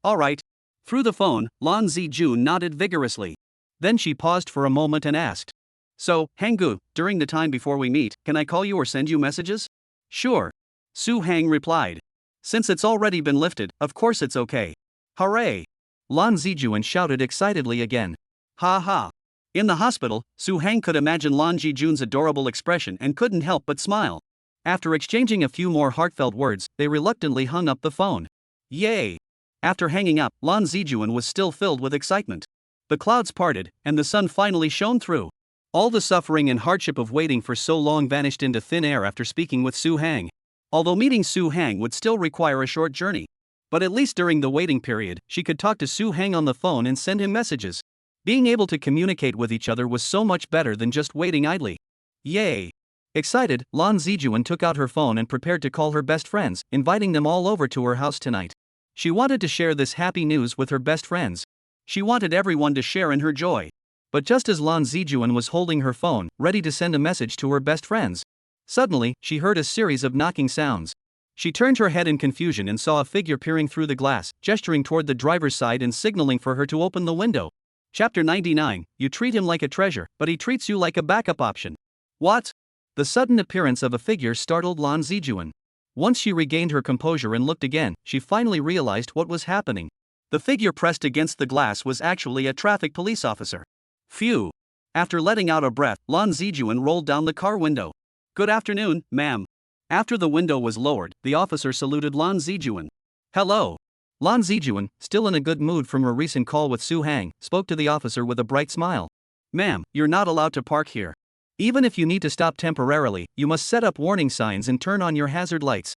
Through the phone, Lan Zijun nodded vigorously. Then she paused for a moment and asked. So, Hanggu, during the time before we meet, can I call you or send you messages? Sure. Su Hang replied. Since it's already been lifted, of course it's okay. Hooray! Lan Zijuan shouted excitedly again. Ha ha. In the hospital, Su Hang could imagine Lan Zijun's adorable expression and couldn't help but smile. After exchanging a few more heartfelt words, they reluctantly hung up the phone. Yay! After hanging up, Lan Zijuan was still filled with excitement. The clouds parted, and the sun finally shone through. All the suffering and hardship of waiting for so long vanished into thin air after speaking with Su Hang. Although meeting Su Hang would still require a short journey. But at least during the waiting period, she could talk to Su Hang on the phone and send him messages. Being able to communicate with each other was so much better than just waiting idly. Yay! Excited, Lan Zijuan took out her phone and prepared to call her best friends, inviting them all over to her house tonight. She wanted to share this happy news with her best friends. She wanted everyone to share in her joy. But just as Lan Zijuan was holding her phone, ready to send a message to her best friends, suddenly, she heard a series of knocking sounds. She turned her head in confusion and saw a figure peering through the glass, gesturing toward the driver's side and signaling for her to open the window. Chapter 99, You treat him like a treasure, but he treats you like a backup option. What? The sudden appearance of a figure startled Lan Zijuan. Once she regained her composure and looked again, she finally realized what was happening. The figure pressed against the glass was actually a traffic police officer. Phew! After letting out a breath, Lan Zijuan rolled down the car window. Good afternoon, ma'am. After the window was lowered, the officer saluted Lan Zijuan. Hello. Lan Zijuan, still in a good mood from her recent call with Su Hang, spoke to the officer with a bright smile. Ma'am, you're not allowed to park here. Even if you need to stop temporarily, you must set up warning signs and turn on your hazard lights.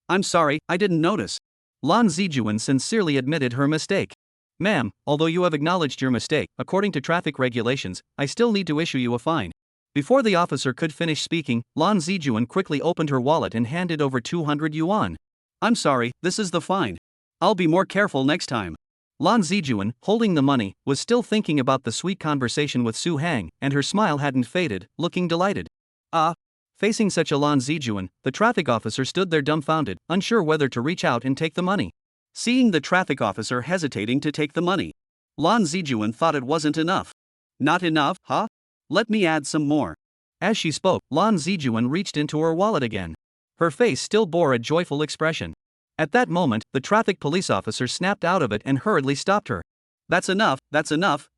I'm sorry, I didn't notice. Lan Zijuan sincerely admitted her mistake. Ma'am, although you have acknowledged your mistake, according to traffic regulations, I still need to issue you a fine. Before the officer could finish speaking, Lan Zijuan quickly opened her wallet and handed over 200 yuan. I'm sorry, this is the fine. I'll be more careful next time. Lan Zijuan, holding the money, was still thinking about the sweet conversation with Su Hang, and her smile hadn't faded, looking delighted. Facing such a Lan Zijuan, the traffic officer stood there dumbfounded, unsure whether to reach out and take the money. Seeing the traffic officer hesitating to take the money, Lan Zijuan thought it wasn't enough. Not enough, huh? Let me add some more. As she spoke, Lan Zijuan reached into her wallet again. Her face still bore a joyful expression. At that moment, the traffic police officer snapped out of it and hurriedly stopped her. That's enough,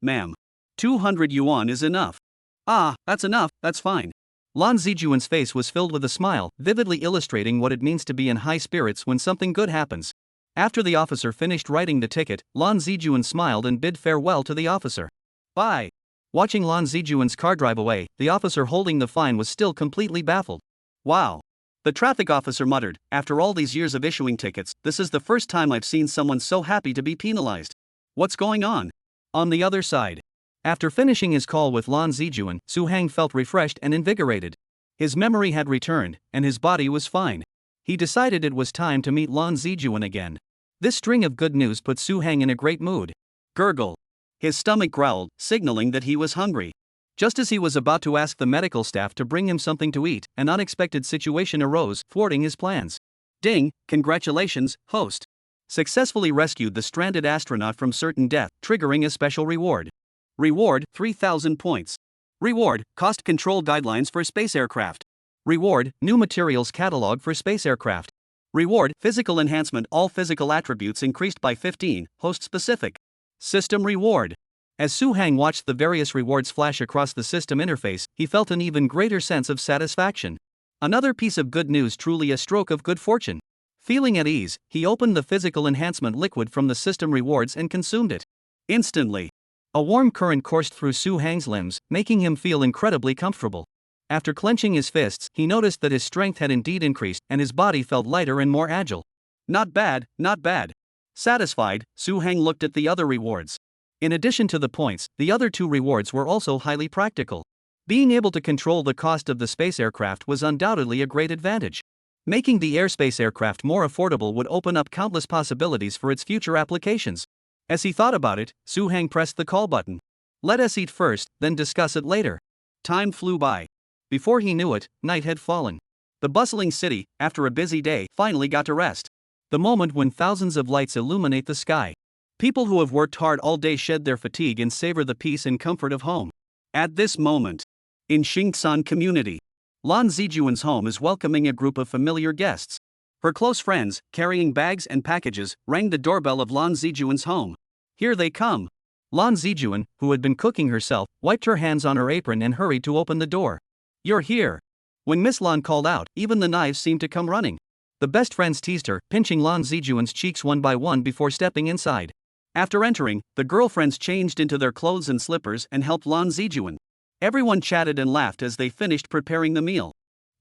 ma'am. 200 yuan is enough. That's enough, that's fine. Lan Zijuan's face was filled with a smile, vividly illustrating what it means to be in high spirits when something good happens. After the officer finished writing the ticket, Lan Zijuan smiled and bid farewell to the officer. Bye. Watching Lan Zijuan's car drive away, the officer holding the fine was still completely baffled. Wow. The traffic officer muttered, after all these years of issuing tickets, this is the first time I've seen someone so happy to be penalized. What's going on? On the other side. After finishing his call with Lan Zijuan, Su Hang felt refreshed and invigorated. His memory had returned, and his body was fine. He decided it was time to meet Lan Zijuan again. This string of good news put Su Hang in a great mood. Gurgle. His stomach growled, signaling that he was hungry. Just as he was about to ask the medical staff to bring him something to eat, an unexpected situation arose, thwarting his plans. Ding, congratulations, host. Successfully rescued the stranded astronaut from certain death, triggering a special reward. Reward, 3,000 points. Reward, cost control guidelines for space aircraft. Reward, new materials catalog for space aircraft. Reward, physical enhancement, all physical attributes increased by 15, host specific. System reward. As Su Hang watched the various rewards flash across the system interface, he felt an even greater sense of satisfaction. Another piece of good news, truly a stroke of good fortune. Feeling at ease, he opened the physical enhancement liquid from the system rewards and consumed it. Instantly, a warm current coursed through Su Hang's limbs, making him feel incredibly comfortable. After clenching his fists, he noticed that his strength had indeed increased and his body felt lighter and more agile. Not bad, not bad. Satisfied, Su Hang looked at the other rewards. In addition to the points, the other two rewards were also highly practical. Being able to control the cost of the space aircraft was undoubtedly a great advantage. Making the airspace aircraft more affordable would open up countless possibilities for its future applications. As he thought about it, Su Hang pressed the call button. Let us eat first, then discuss it later. Time flew by. Before he knew it, night had fallen. The bustling city, after a busy day, finally got to rest. The moment when thousands of lights illuminate the sky. People who have worked hard all day shed their fatigue and savor the peace and comfort of home. At this moment, in Xingsan community, Lan Zijuan's home is welcoming a group of familiar guests. Her close friends, carrying bags and packages, rang the doorbell of Lan Zijuan's home. Here they come. Lan Zijuan, who had been cooking herself, wiped her hands on her apron and hurried to open the door. You're here. When Miss Lan called out, even the knives seemed to come running. The best friends teased her, pinching Lan Zijuan's cheeks one by one before stepping inside. After entering, the girlfriends changed into their clothes and slippers and helped Lan Zijuan. Everyone chatted and laughed as they finished preparing the meal.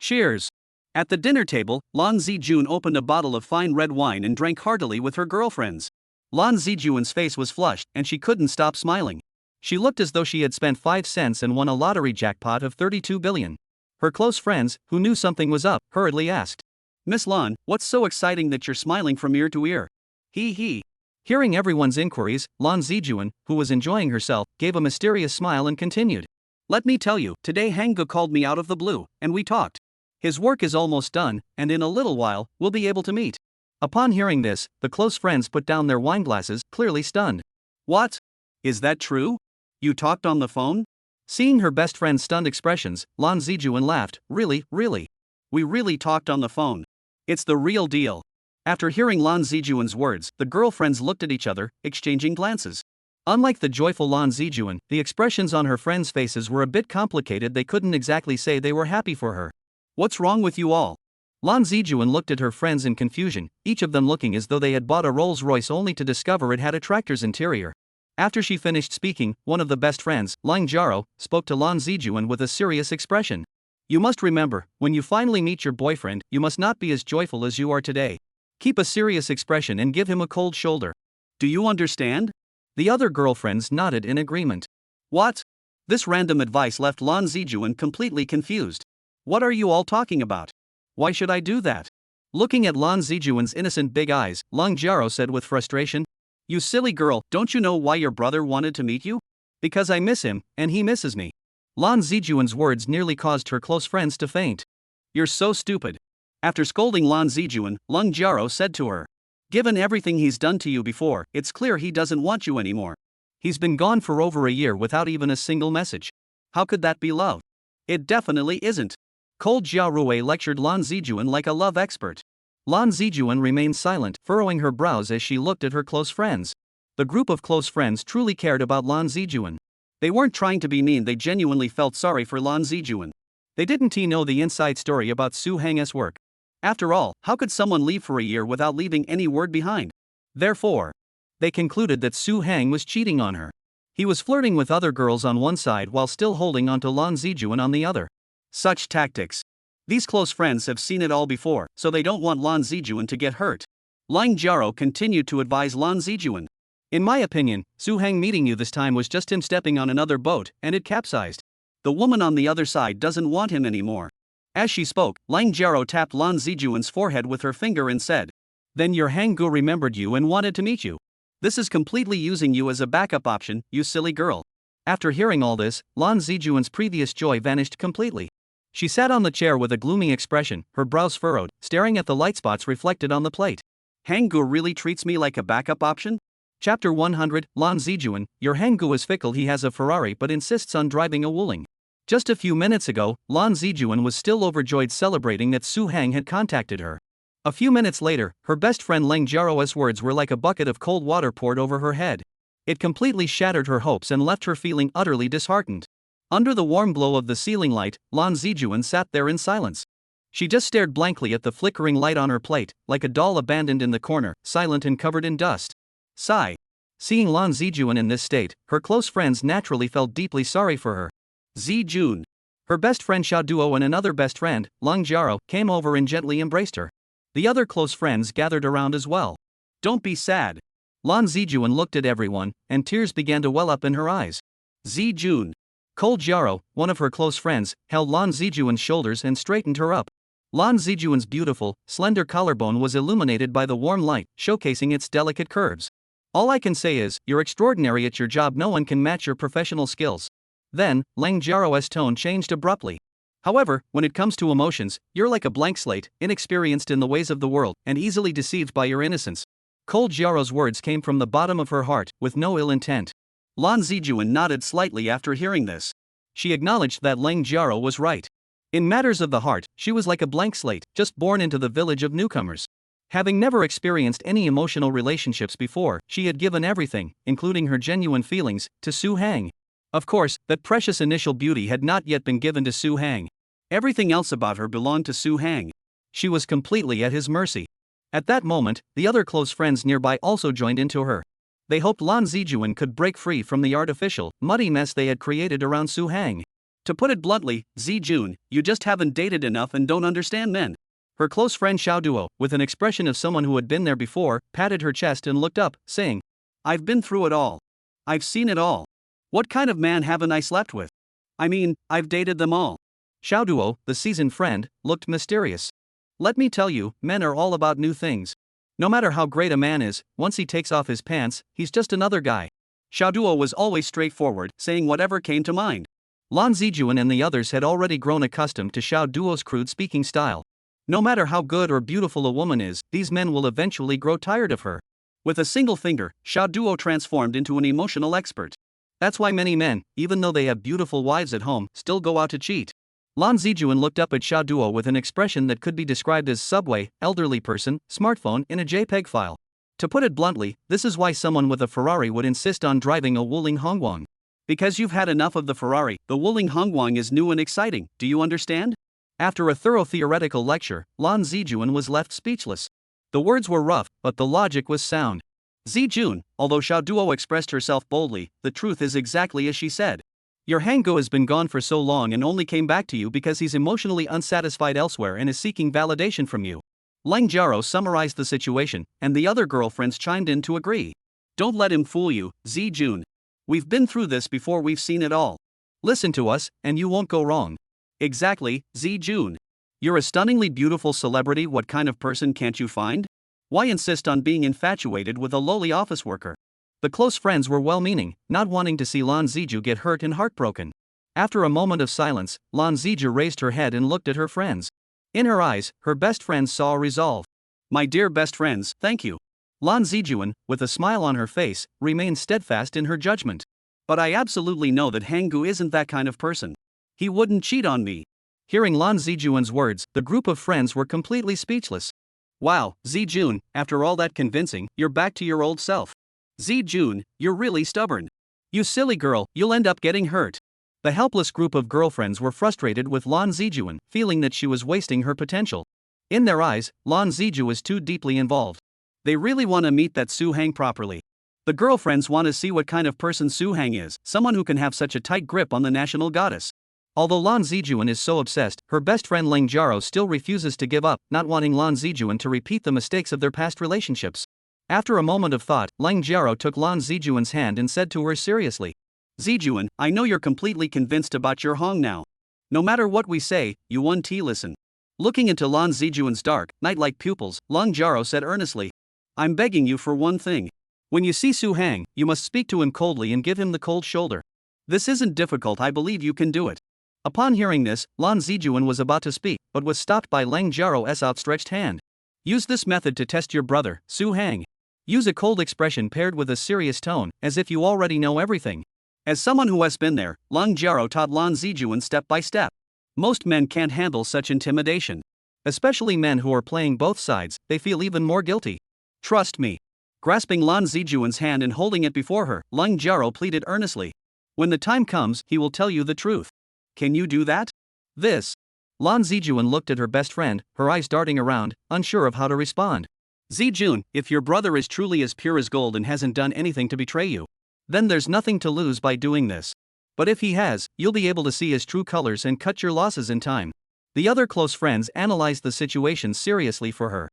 Cheers! At the dinner table, Lan Zijun opened a bottle of fine red wine and drank heartily with her girlfriends. Lan Zijuan's face was flushed and she couldn't stop smiling. She looked as though she had spent 5 cents and won a lottery jackpot of 32 billion. Her close friends, who knew something was up, hurriedly asked, Miss Lan, what's so exciting that you're smiling from ear to ear? Hee hee. Hearing everyone's inquiries, Lan Zijuan, who was enjoying herself, gave a mysterious smile and continued. Let me tell you, today Hanggu called me out of the blue, and we talked. His work is almost done, and in a little while, we'll be able to meet. Upon hearing this, the close friends put down their wine glasses, clearly stunned. What? Is that true? You talked on the phone? Seeing her best friend's stunned expressions, Lan Zijuan laughed. Really, really? We really talked on the phone. It's the real deal. After hearing Lan Zijuan's words, the girlfriends looked at each other, exchanging glances. Unlike the joyful Lan Zijuan, the expressions on her friends' faces were a bit complicated. They couldn't exactly say they were happy for her. What's wrong with you all? Lan Zijuan looked at her friends in confusion, each of them looking as though they had bought a Rolls-Royce only to discover it had a tractor's interior. After she finished speaking, one of the best friends, Lang Jiaro, spoke to Lan Zijuan with a serious expression. You must remember, when you finally meet your boyfriend, you must not be as joyful as you are today. Keep a serious expression and give him a cold shoulder. Do you understand? The other girlfriends nodded in agreement. What? This random advice left Lan Zijuan completely confused. What are you all talking about? Why should I do that? Looking at Lan Zijuan's innocent big eyes, Lang Jiaro said with frustration. You silly girl, don't you know why your brother wanted to meet you? Because I miss him, and he misses me. Lan Zijuan's words nearly caused her close friends to faint. You're so stupid. After scolding Lan Zijuan, Lang Jiaro said to her. Given everything he's done to you before, it's clear he doesn't want you anymore. He's been gone for over a year without even a single message. How could that be love? It definitely isn't. Cold Jiarui lectured Lan Zijuan like a love expert. Lan Zijuan remained silent, furrowing her brows as she looked at her close friends. The group of close friends truly cared about Lan Zijuan. They weren't trying to be mean, they genuinely felt sorry for Lan Zijuan. They didn't know the inside story about Su Hang's work. After all, how could someone leave for a year without leaving any word behind? Therefore, they concluded that Su Hang was cheating on her. He was flirting with other girls on one side while still holding onto Lan Zijuan on the other. Such tactics. These close friends have seen it all before, so they don't want Lan Zijuan to get hurt. Lang Jiaro continued to advise Lan Zijuan. In my opinion, Su Hang meeting you this time was just him stepping on another boat, and it capsized. The woman on the other side doesn't want him anymore. As she spoke, Lang Jiaro tapped Lan Zijuan's forehead with her finger and said, Then your Hanggu remembered you and wanted to meet you. This is completely using you as a backup option, you silly girl. After hearing all this, Lan Zijuan's previous joy vanished completely. She sat on the chair with a gloomy expression, her brows furrowed, staring at the light spots reflected on the plate. Hanggu really treats me like a backup option? Chapter 100, Lan Zijuan, your Hanggu is fickle. He has a Ferrari but insists on driving a Wuling. Just a few minutes ago, Lan Zijuan was still overjoyed celebrating that Su Hang had contacted her. A few minutes later, her best friend Lang Jiaro's words were like a bucket of cold water poured over her head. It completely shattered her hopes and left her feeling utterly disheartened. Under the warm glow of the ceiling light, Lan Zijuan sat there in silence. She just stared blankly at the flickering light on her plate, like a doll abandoned in the corner, silent and covered in dust. Sigh. Seeing Lan Zijuan in this state, her close friends naturally felt deeply sorry for her. Zijun. Her best friend Xiao Duo and another best friend, Leng Jiaro, came over and gently embraced her. The other close friends gathered around as well. Don't be sad. Lan Zijuan looked at everyone, and tears began to well up in her eyes. Zijun. Cole Jiaro, one of her close friends, held Lan Zijuan's shoulders and straightened her up. Lan Zijuan's beautiful, slender collarbone was illuminated by the warm light, showcasing its delicate curves. All I can say is, you're extraordinary at your job. No one can match your professional skills. Then, Leng Jiaro's tone changed abruptly. However, when it comes to emotions, you're like a blank slate, inexperienced in the ways of the world, and easily deceived by your innocence. Cole Jiaro's words came from the bottom of her heart, with no ill intent. Lan Zijuan nodded slightly after hearing this. She acknowledged that Leng Jiaro was right. In matters of the heart, she was like a blank slate, just born into the village of newcomers. Having never experienced any emotional relationships before, she had given everything, including her genuine feelings, to Su Hang. Of course, that precious initial beauty had not yet been given to Su Hang. Everything else about her belonged to Su Hang. She was completely at his mercy. At that moment, the other close friends nearby also joined into her. They hoped Lan Zijuan could break free from the artificial, muddy mess they had created around Su Hang. To put it bluntly, Zijun, you just haven't dated enough and don't understand men. Her close friend Xiao Duo, with an expression of someone who had been there before, patted her chest and looked up, saying, I've been through it all. I've seen it all. What kind of man haven't I slept with? I mean, I've dated them all. Xiao Duo, the seasoned friend, looked mysterious. Let me tell you, men are all about new things. No matter how great a man is, once he takes off his pants, he's just another guy. Xiao Duo was always straightforward, saying whatever came to mind. Lan Zijuan and the others had already grown accustomed to Xiao Duo's crude speaking style. No matter how good or beautiful a woman is, these men will eventually grow tired of her. With a single finger, Xiao Duo transformed into an emotional expert. That's why many men, even though they have beautiful wives at home, still go out to cheat. Lan Zijuan looked up at Xiao Duo with an expression that could be described as subway, elderly person, smartphone in a JPEG file. To put it bluntly, this is why someone with a Ferrari would insist on driving a Wuling Hongguang. Because you've had enough of the Ferrari, the Wuling Hongguang is new and exciting, do you understand? After a thorough theoretical lecture, Lan Zijuan was left speechless. The words were rough, but the logic was sound. Zijun, although Xiao Duo expressed herself boldly, the truth is exactly as she said. Your Hanggu has been gone for so long and only came back to you because he's emotionally unsatisfied elsewhere and is seeking validation from you. Leng Jiaro summarized the situation, and the other girlfriends chimed in to agree. Don't let him fool you, Zijun. We've been through this before, we've seen it all. Listen to us, and you won't go wrong. Exactly, Zijun. You're a stunningly beautiful celebrity. What kind of person can't you find? Why insist on being infatuated with a lowly office worker? The close friends were well-meaning, not wanting to see Lan Ziju get hurt and heartbroken. After a moment of silence, Lan Ziju raised her head and looked at her friends. In her eyes, her best friends saw resolve. My dear best friends, thank you. Lan Zijuan, with a smile on her face, remained steadfast in her judgment. But I absolutely know that Hanggu isn't that kind of person. He wouldn't cheat on me. Hearing Lan Zijuan's words, the group of friends were completely speechless. Wow, Zijun, after all that convincing, you're back to your old self. Zijun, you're really stubborn. You silly girl, you'll end up getting hurt. The helpless group of girlfriends were frustrated with Lan Zijuan, feeling that she was wasting her potential. In their eyes, Lan Ziju is too deeply involved. They really want to meet that Su Hang properly. The girlfriends want to see what kind of person Su Hang is, someone who can have such a tight grip on the national goddess. Although Lan Zijuan is so obsessed, her best friend Leng Jiaro still refuses to give up, not wanting Lan Zijuan to repeat the mistakes of their past relationships. After a moment of thought, Leng Jiaro took Lan Zijuan's hand and said to her seriously, Zijuan, I know you're completely convinced about your Hong now. No matter what we say, you won't listen. Looking into Lan Zijuan's dark, night-like pupils, Leng Jiaro said earnestly, I'm begging you for one thing. When you see Su Hang, you must speak to him coldly and give him the cold shoulder. This isn't difficult, I believe you can do it. Upon hearing this, Lan Zijuan was about to speak, but was stopped by Leng Jiaro's outstretched hand. Use this method to test your brother, Su Hang. Use a cold expression paired with a serious tone, as if you already know everything. As someone who has been there, Leng Jiaro taught Lan Zijuan step by step. Most men can't handle such intimidation. Especially men who are playing both sides, they feel even more guilty. Trust me. Grasping Lan Zijuan's hand and holding it before her, Leng Jiaro pleaded earnestly. When the time comes, he will tell you the truth. Can you do that? This. Lan Zijuan looked at her best friend, her eyes darting around, unsure of how to respond. Zijun, if your brother is truly as pure as gold and hasn't done anything to betray you, then there's nothing to lose by doing this. But if he has, you'll be able to see his true colors and cut your losses in time. The other close friends analyzed the situation seriously for her.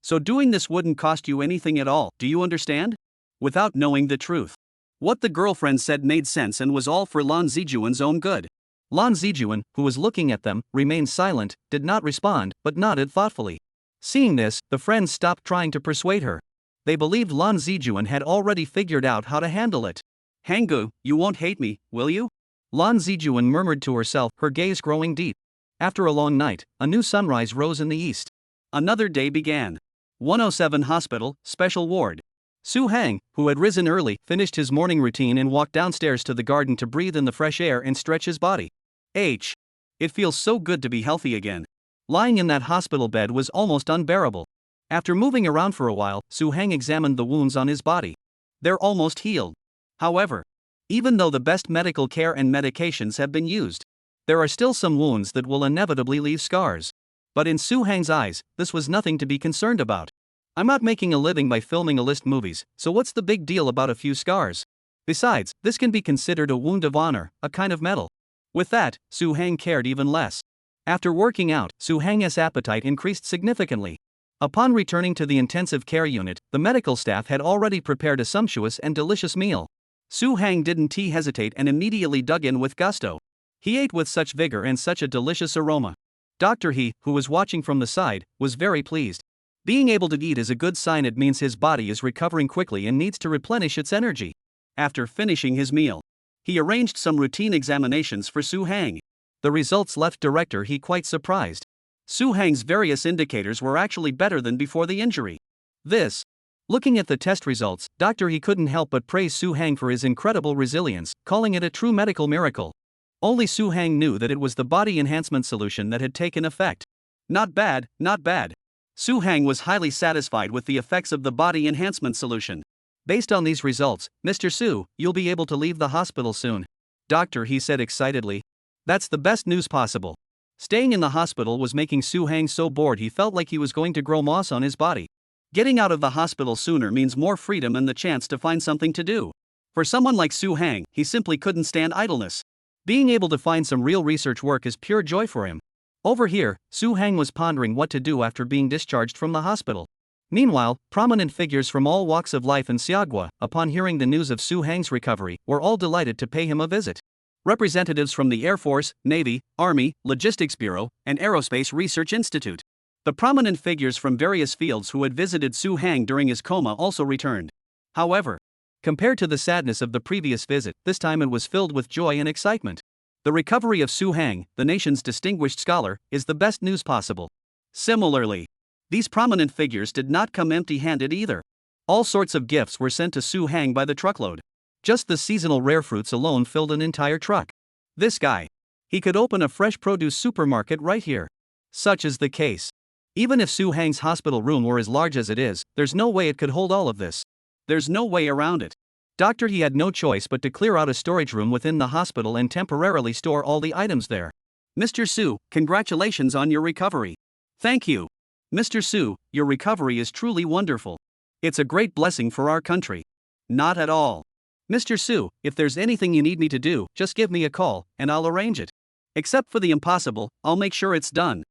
So doing this wouldn't cost you anything at all, do you understand? Without knowing the truth. What the girlfriend said made sense and was all for Lan Zijuan's own good. Lan Zijuan, who was looking at them, remained silent, did not respond, but nodded thoughtfully. Seeing this, the friends stopped trying to persuade her. They believed Lan Zijuan had already figured out how to handle it. Hanggu, you won't hate me, will you? Lan Zijuan murmured to herself, her gaze growing deep. After a long night, a new sunrise rose in the east. Another day began. 107 Hospital, Special Ward. Su Hang, who had risen early, finished his morning routine and walked downstairs to the garden to breathe in the fresh air and stretch his body. It feels so good to be healthy again. Lying in that hospital bed was almost unbearable. After moving around for a while, Su Hang examined the wounds on his body. They're almost healed. However, even though the best medical care and medications have been used, there are still some wounds that will inevitably leave scars. But in Su Hang's eyes, this was nothing to be concerned about. I'm not making a living by filming A-list movies, so what's the big deal about a few scars? Besides, this can be considered a wound of honor, a kind of medal. With that, Su Hang cared even less. After working out, Su Hang's appetite increased significantly. Upon returning to the intensive care unit, the medical staff had already prepared a sumptuous and delicious meal. Su Hang didn't hesitate and immediately dug in with gusto. He ate with such vigor and such a delicious aroma. Dr. He, who was watching from the side, was very pleased. Being able to eat is a good sign. It means his body is recovering quickly and needs to replenish its energy. After finishing his meal, he arranged some routine examinations for Su Hang. The results left Director He quite surprised. Su Hang's various indicators were actually better than before the injury. Looking at the test results, Dr. He couldn't help but praise Su Hang for his incredible resilience, calling it a true medical miracle. Only Su Hang knew that it was the body enhancement solution that had taken effect. Not bad, not bad. Su Hang was highly satisfied with the effects of the body enhancement solution. Based on these results, Mr. Su, you'll be able to leave the hospital soon. Doctor, he said excitedly. That's the best news possible. Staying in the hospital was making Su Hang so bored he felt like he was going to grow moss on his body. Getting out of the hospital sooner means more freedom and the chance to find something to do. For someone like Su Hang, he simply couldn't stand idleness. Being able to find some real research work is pure joy for him. Over here, Su Hang was pondering what to do after being discharged from the hospital. Meanwhile, prominent figures from all walks of life in Xiagua, upon hearing the news of Su Hang's recovery, were all delighted to pay him a visit. Representatives from the Air Force, Navy, Army, Logistics Bureau, and Aerospace Research Institute. The prominent figures from various fields who had visited Su Hang during his coma also returned. However, compared to the sadness of the previous visit, this time it was filled with joy and excitement. The recovery of Su Hang, the nation's distinguished scholar, is the best news possible. Similarly, these prominent figures did not come empty-handed either. All sorts of gifts were sent to Su Hang by the truckload. Just the seasonal rare fruits alone filled an entire truck. This guy. He could open a fresh produce supermarket right here. Such is the case. Even if Su Hang's hospital room were as large as it is, there's no way it could hold all of this. There's no way around it. Doctor He had no choice but to clear out a storage room within the hospital and temporarily store all the items there. Mr. Su, congratulations on your recovery. Thank you. Mr. Su, your recovery is truly wonderful. It's a great blessing for our country. Not at all. Mr. Su, if there's anything you need me to do, just give me a call, and I'll arrange it. Except for the impossible, I'll make sure it's done.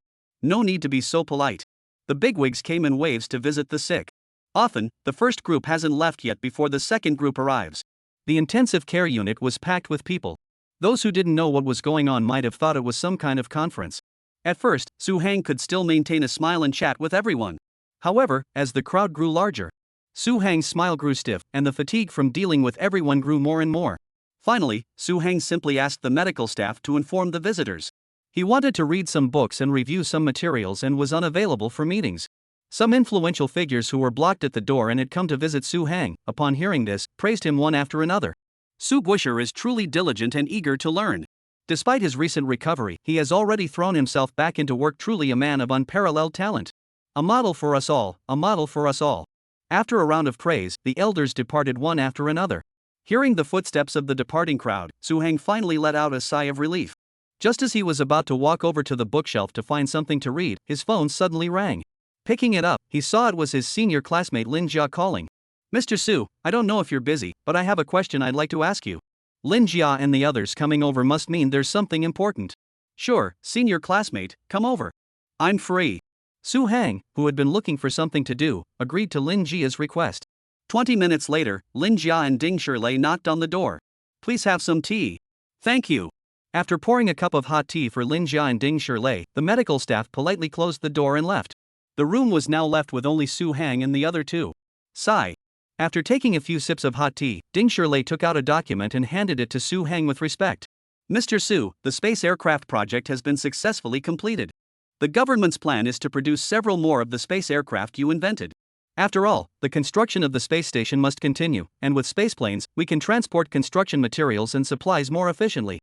No need to be so polite. The bigwigs came in waves to visit the sick. Often, the first group hasn't left yet before the second group arrives. The intensive care unit was packed with people. Those who didn't know what was going on might have thought it was some kind of conference. At first, Su Hang could still maintain a smile and chat with everyone. However, as the crowd grew larger, Su Hang's smile grew stiff, and the fatigue from dealing with everyone grew more and more. Finally, Su Hang simply asked the medical staff to inform the visitors. He wanted to read some books and review some materials and was unavailable for meetings. Some influential figures who were blocked at the door and had come to visit Su Hang, upon hearing this, praised him one after another. Su Guisher is truly diligent and eager to learn. Despite his recent recovery, he has already thrown himself back into work, truly a man of unparalleled talent. A model for us all, a model for us all. After a round of praise, the elders departed one after another. Hearing the footsteps of the departing crowd, Su-hang finally let out a sigh of relief. Just as he was about to walk over to the bookshelf to find something to read, his phone suddenly rang. Picking it up, he saw it was his senior classmate Lin Jia calling. "Mr. Su, I don't know if you're busy, but I have a question I'd like to ask you." Lin Jia and the others coming over must mean there's something important. "Sure, senior classmate, come over. I'm free." Su-hang, who had been looking for something to do, agreed to Lin Jia's request. 20 minutes later, Lin Jia and Ding Shirlei knocked on the door. "Please have some tea." "Thank you." After pouring a cup of hot tea for Lin Jia and Ding Shirlei, the medical staff politely closed the door and left. The room was now left with only Su-hang and the other two. Sigh. After taking a few sips of hot tea, Ding Shirlei took out a document and handed it to Su-hang with respect. "Mr. Su, the space aircraft project has been successfully completed. The government's plan is to produce several more of the space aircraft you invented. After all, the construction of the space station must continue, and with spaceplanes, we can transport construction materials and supplies more efficiently."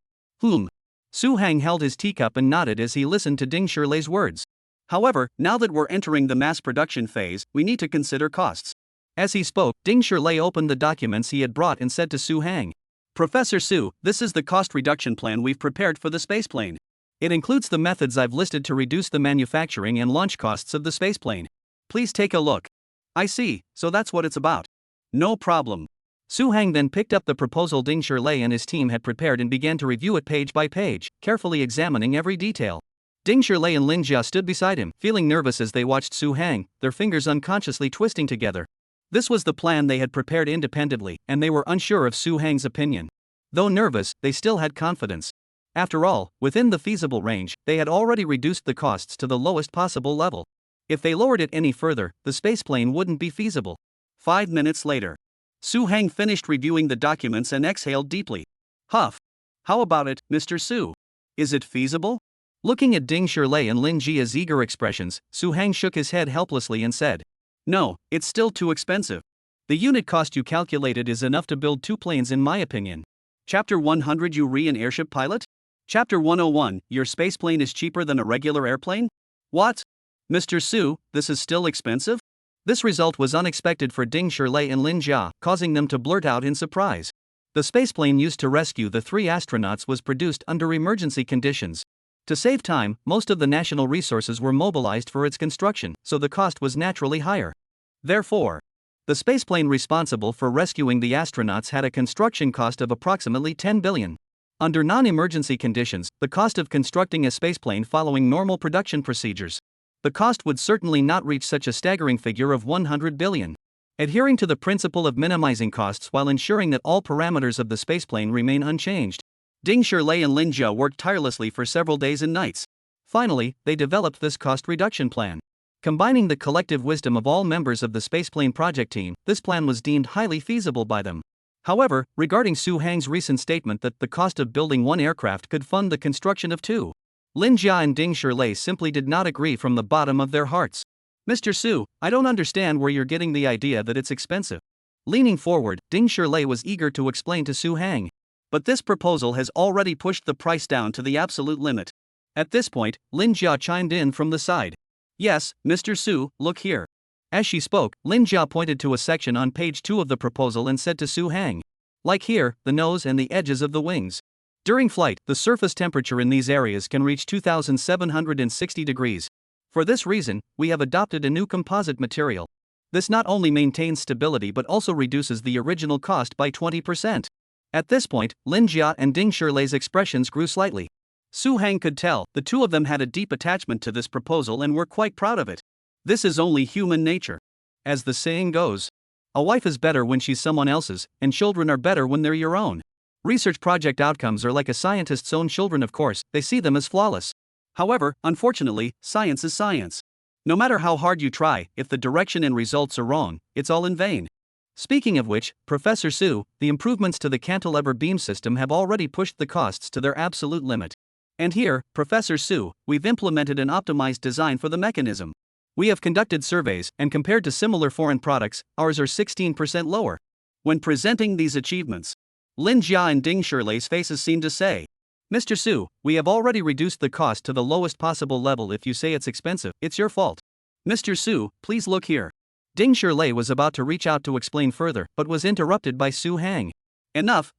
Su-hang held his teacup and nodded as he listened to Ding Shirlei's words. "However, now that we're entering the mass production phase, we need to consider costs." As he spoke, Ding Shirlei opened the documents he had brought and said to Su-hang, "Professor Su, this is the cost reduction plan we've prepared for the spaceplane. It includes the methods I've listed to reduce the manufacturing and launch costs of the spaceplane. Please take a look." "I see, so that's what it's about. No problem." Su-hang then picked up the proposal Ding Shirlei and his team had prepared and began to review it page by page, carefully examining every detail. Ding Shirlei and Lin Jia stood beside him, feeling nervous as they watched Su-hang, their fingers unconsciously twisting together. This was the plan they had prepared independently, and they were unsure of Su-hang's opinion. Though nervous, they still had confidence. After all, within the feasible range, they had already reduced the costs to the lowest possible level. If they lowered it any further, the spaceplane wouldn't be feasible. 5 minutes later, Su-hang finished reviewing the documents and exhaled deeply. "Huff. How about it, Mr. Su? Is it feasible?" Looking at Ding Shirlei and Lin Jia's eager expressions, Su-hang shook his head helplessly and said, "No, it's still too expensive. The unit cost you calculated is enough to build 2 planes in my opinion." Chapter 100 You re an airship pilot? Chapter 101 Your spaceplane is cheaper than a regular airplane? What? Mr. Su, this is still expensive? This result was unexpected for Ding Shirlei and Lin Jia, causing them to blurt out in surprise. The spaceplane used to rescue the 3 astronauts was produced under emergency conditions. To save time, most of the national resources were mobilized for its construction, so the cost was naturally higher. Therefore, the spaceplane responsible for rescuing the astronauts had a construction cost of approximately 10 billion. Under non-emergency conditions, the cost of constructing a spaceplane following normal production procedures, the cost would certainly not reach such a staggering figure of 100 billion. Adhering to the principle of minimizing costs while ensuring that all parameters of the spaceplane remain unchanged, Ding Shirlei and Lin Jia worked tirelessly for several days and nights. Finally, they developed this cost reduction plan. Combining the collective wisdom of all members of the spaceplane project team, this plan was deemed highly feasible by them. However, regarding Su-hang's recent statement that the cost of building 1 aircraft could fund the construction of 2, Lin Jia and Ding Shirlei simply did not agree from the bottom of their hearts. "Mr. Su, I don't understand where you're getting the idea that it's expensive." Leaning forward, Ding Shirlei was eager to explain to Su-hang. But this proposal has already pushed the price down to the absolute limit. At this point, Lin Jia chimed in from the side. "Yes, Mr. Su, look here." As she spoke, Lin Jia pointed to a section on page 2 of the proposal and said to Su-hang, "Like here, the nose and the edges of the wings. During flight, the surface temperature in these areas can reach 2760 degrees. For this reason, we have adopted a new composite material. This not only maintains stability but also reduces the original cost by 20%. At this point, Lin Jia and Ding Shirlei's expressions grew slightly. Su-hang could tell the two of them had a deep attachment to this proposal and were quite proud of it. This is only human nature. As the saying goes, a wife is better when she's someone else's, and children are better when they're your own. Research project outcomes are like a scientist's own children, of course, they see them as flawless. However, unfortunately, science is science. No matter how hard you try, if the direction and results are wrong, it's all in vain. Speaking of which, Professor Su, the improvements to the cantilever beam system have already pushed the costs to their absolute limit. And here, Professor Su, we've implemented an optimized design for the mechanism. We have conducted surveys, and compared to similar foreign products, ours are 16% lower. When presenting these achievements, Lin Jia and Ding Shirlei's faces seemed to say, "Mr. Su, we have already reduced the cost to the lowest possible level. If you say it's expensive, it's your fault. Mr. Su, please look here." Ding Shirlei was about to reach out to explain further but was interrupted by Su Hang. Enough,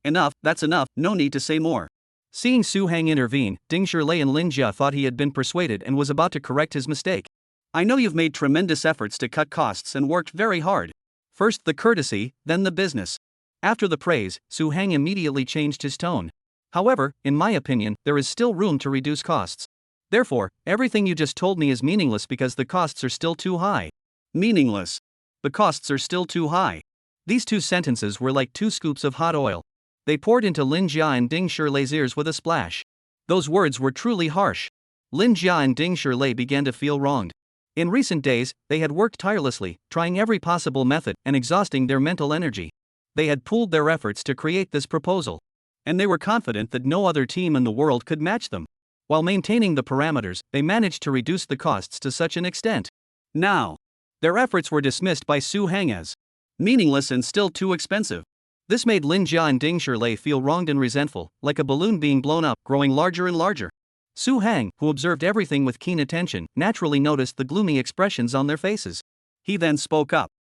that's enough, no need to say more. Seeing Su Hang intervene, Ding Shirlei and Lin Jia thought he had been persuaded and was about to correct his mistake. I know you've made tremendous efforts to cut costs and worked very hard. First the courtesy, then the business. After the praise, Su Hang immediately changed his tone. However, in my opinion, there is still room to reduce costs. Therefore, everything you just told me is meaningless because the costs are still too high. Meaningless. The costs are still too high. These two sentences were like 2 scoops of hot oil. They poured into Lin Jia and Ding Shirlei's ears with a splash. Those words were truly harsh. Lin Jia and Ding Shirlei began to feel wronged. In recent days, they had worked tirelessly, trying every possible method and exhausting their mental energy. They had pooled their efforts to create this proposal. And they were confident that no other team in the world could match them. While maintaining the parameters, they managed to reduce the costs to such an extent. Now, their efforts were dismissed by Su Hang as meaningless and still too expensive. This made Lin Jia and Ding Shirlei feel wronged and resentful, like a balloon being blown up, growing larger and larger. Su Hang, who observed everything with keen attention, naturally noticed the gloomy expressions on their faces. He then spoke up.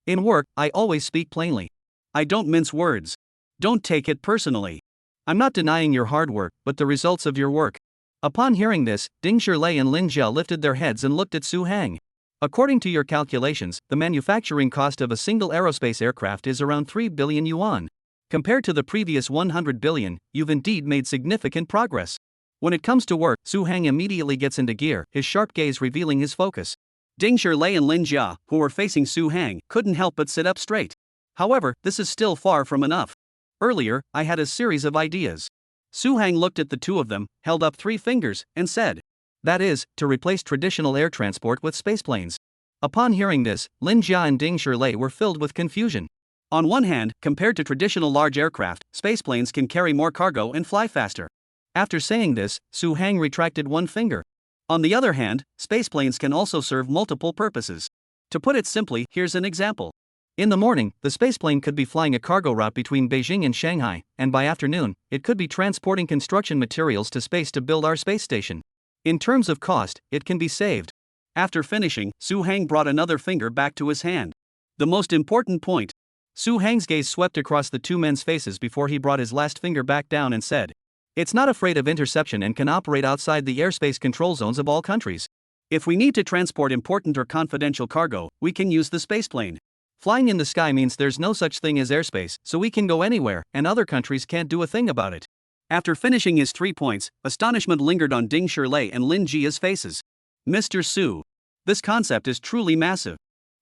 In work, I always speak plainly. I don't mince words. Don't take it personally. I'm not denying your hard work, but the results of your work. Upon hearing this, Ding Shirlei and Lin Jia lifted their heads and looked at Su Hang. According to your calculations, the manufacturing cost of a single aerospace aircraft is around 3 billion yuan. Compared to the previous 100 billion, you've indeed made significant progress. When it comes to work, Su Hang immediately gets into gear, his sharp gaze revealing his focus. Ding Shirlei and Lin Jia, who were facing Su Hang, couldn't help but sit up straight. However, this is still far from enough. Earlier, I had a series of ideas. Su Hang looked at the two of them, held up 3 fingers, and said, that is, to replace traditional air transport with spaceplanes. Upon hearing this, Lin Jia and Ding Shirlei were filled with confusion. On one hand, compared to traditional large aircraft, spaceplanes can carry more cargo and fly faster. After saying this, Su Hang retracted 1 finger. On the other hand, spaceplanes can also serve multiple purposes. To put it simply, here's an example. In the morning, the spaceplane could be flying a cargo route between Beijing and Shanghai, and by afternoon, it could be transporting construction materials to space to build our space station. In terms of cost, it can be saved. After finishing, Su Hang brought another finger back to his hand. The most important point. Su Hang's gaze swept across the two men's faces before he brought his last finger back down and said, it's not afraid of interception and can operate outside the airspace control zones of all countries. If we need to transport important or confidential cargo, we can use the spaceplane. Flying in the sky means there's no such thing as airspace, so we can go anywhere, and other countries can't do a thing about it. After finishing his 3 points, astonishment lingered on Ding Shirlei and Lin Jia's faces. Mr. Su. This concept is truly massive.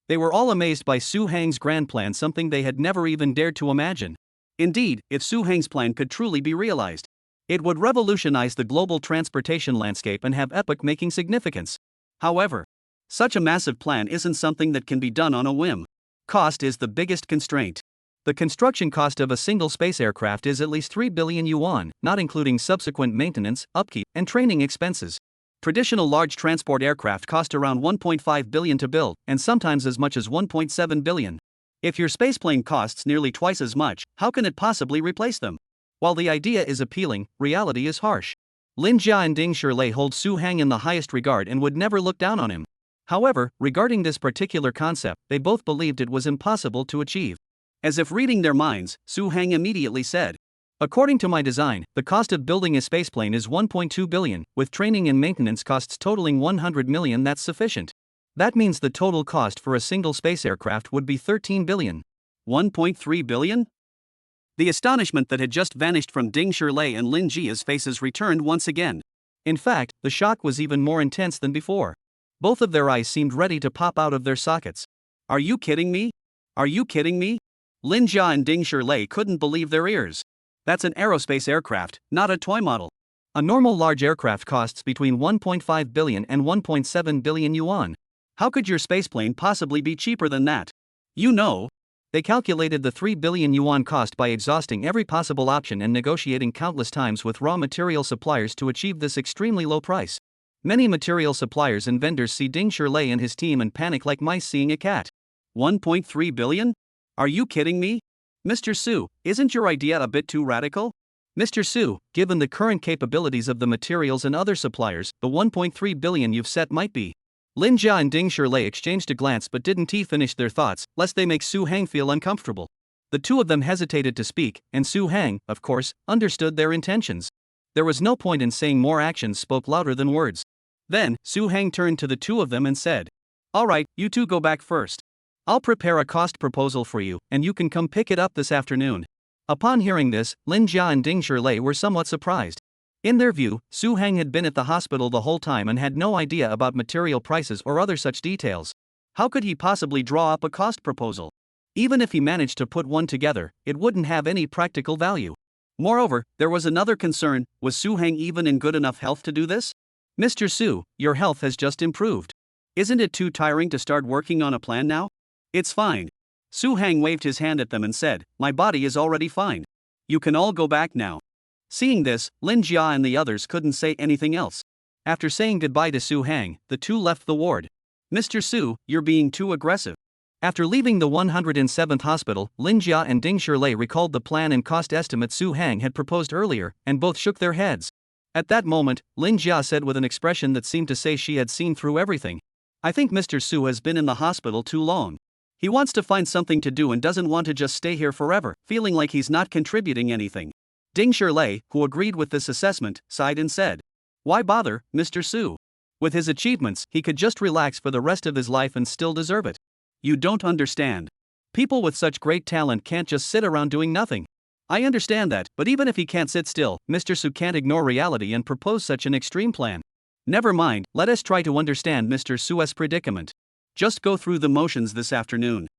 They were all amazed by Su Hang's grand plan, something they had never even dared to imagine. Indeed, if Su Hang's plan could truly be realized, it would revolutionize the global transportation landscape and have epoch-making significance. However, such a massive plan isn't something that can be done on a whim. Cost is the biggest constraint. The construction cost of a single space aircraft is at least 3 billion yuan, not including subsequent maintenance, upkeep, and training expenses. Traditional large transport aircraft cost around 1.5 billion to build, and sometimes as much as 1.7 billion. If your spaceplane costs nearly twice as much, how can it possibly replace them? While the idea is appealing, reality is harsh. Lin Jia and Ding Shirlei hold Su Hang in the highest regard and would never look down on him. However, regarding this particular concept, they both believed it was impossible to achieve. As if reading their minds, Su Hang immediately said, according to my design, the cost of building a spaceplane is 1.2 billion, with training and maintenance costs totaling 100 million. That's sufficient. That means the total cost for a single space aircraft would be 13 billion. 1.3 billion? The astonishment that had just vanished from Ding Shirlei and Lin Jia's faces returned once again. In fact, the shock was even more intense than before. Both of their eyes seemed ready to pop out of their sockets. Are you kidding me? Are you kidding me? Lin Jia and Ding Shirlei couldn't believe their ears. That's an aerospace aircraft, not a toy model. A normal large aircraft costs between 1.5 billion and 1.7 billion yuan. How could your spaceplane possibly be cheaper than that? You know. They calculated the 3 billion yuan cost by exhausting every possible option and negotiating countless times with raw material suppliers to achieve this extremely low price. Many material suppliers and vendors see Ding Shirlei and his team and panic like mice seeing a cat. 1.3 billion? Are you kidding me? Mr. Su, isn't your idea a bit too radical? Mr. Su, given the current capabilities of the materials and other suppliers, the 1.3 billion you've set might be Lin Jia and Ding Shirlei exchanged a glance but didn't finish their thoughts, lest they make Su Hang feel uncomfortable. The two of them hesitated to speak, and Su Hang, of course, understood their intentions. There was no point in saying more, actions spoke louder than words. Then, Su Hang turned to the two of them and said, "Alright, you two go back first. I'll prepare a cost proposal for you, and you can come pick it up this afternoon." Upon hearing this, Lin Jia and Ding Shirlei were somewhat surprised. In their view, Su Hang had been at the hospital the whole time and had no idea about material prices or other such details. How could he possibly draw up a cost proposal? Even if he managed to put one together, it wouldn't have any practical value. Moreover, there was another concern: was Su Hang even in good enough health to do this? "Mr. Su, your health has just improved. Isn't it too tiring to start working on a plan now?" "It's fine." Su Hang waved his hand at them and said, "My body is already fine. You can all go back now." Seeing this, Lin Jia and the others couldn't say anything else. After saying goodbye to Su Hang, the two left the ward. "Mr. Su, you're being too aggressive." After leaving the 107th hospital, Lin Jia and Ding Shirlei recalled the plan and cost estimate Su Hang had proposed earlier, and both shook their heads. At that moment, Lin Jia said with an expression that seemed to say she had seen through everything, "I think Mr. Su has been in the hospital too long. He wants to find something to do and doesn't want to just stay here forever, feeling like he's not contributing anything." Ding Shirlei, who agreed with this assessment, sighed and said, "Why bother, Mr. Su? With his achievements, he could just relax for the rest of his life and still deserve it." "You don't understand. People with such great talent can't just sit around doing nothing." "I understand that, but even if he can't sit still, Mr. Su can't ignore reality and propose such an extreme plan. Never mind, let us try to understand Mr. Su's predicament. Just go through the motions this afternoon."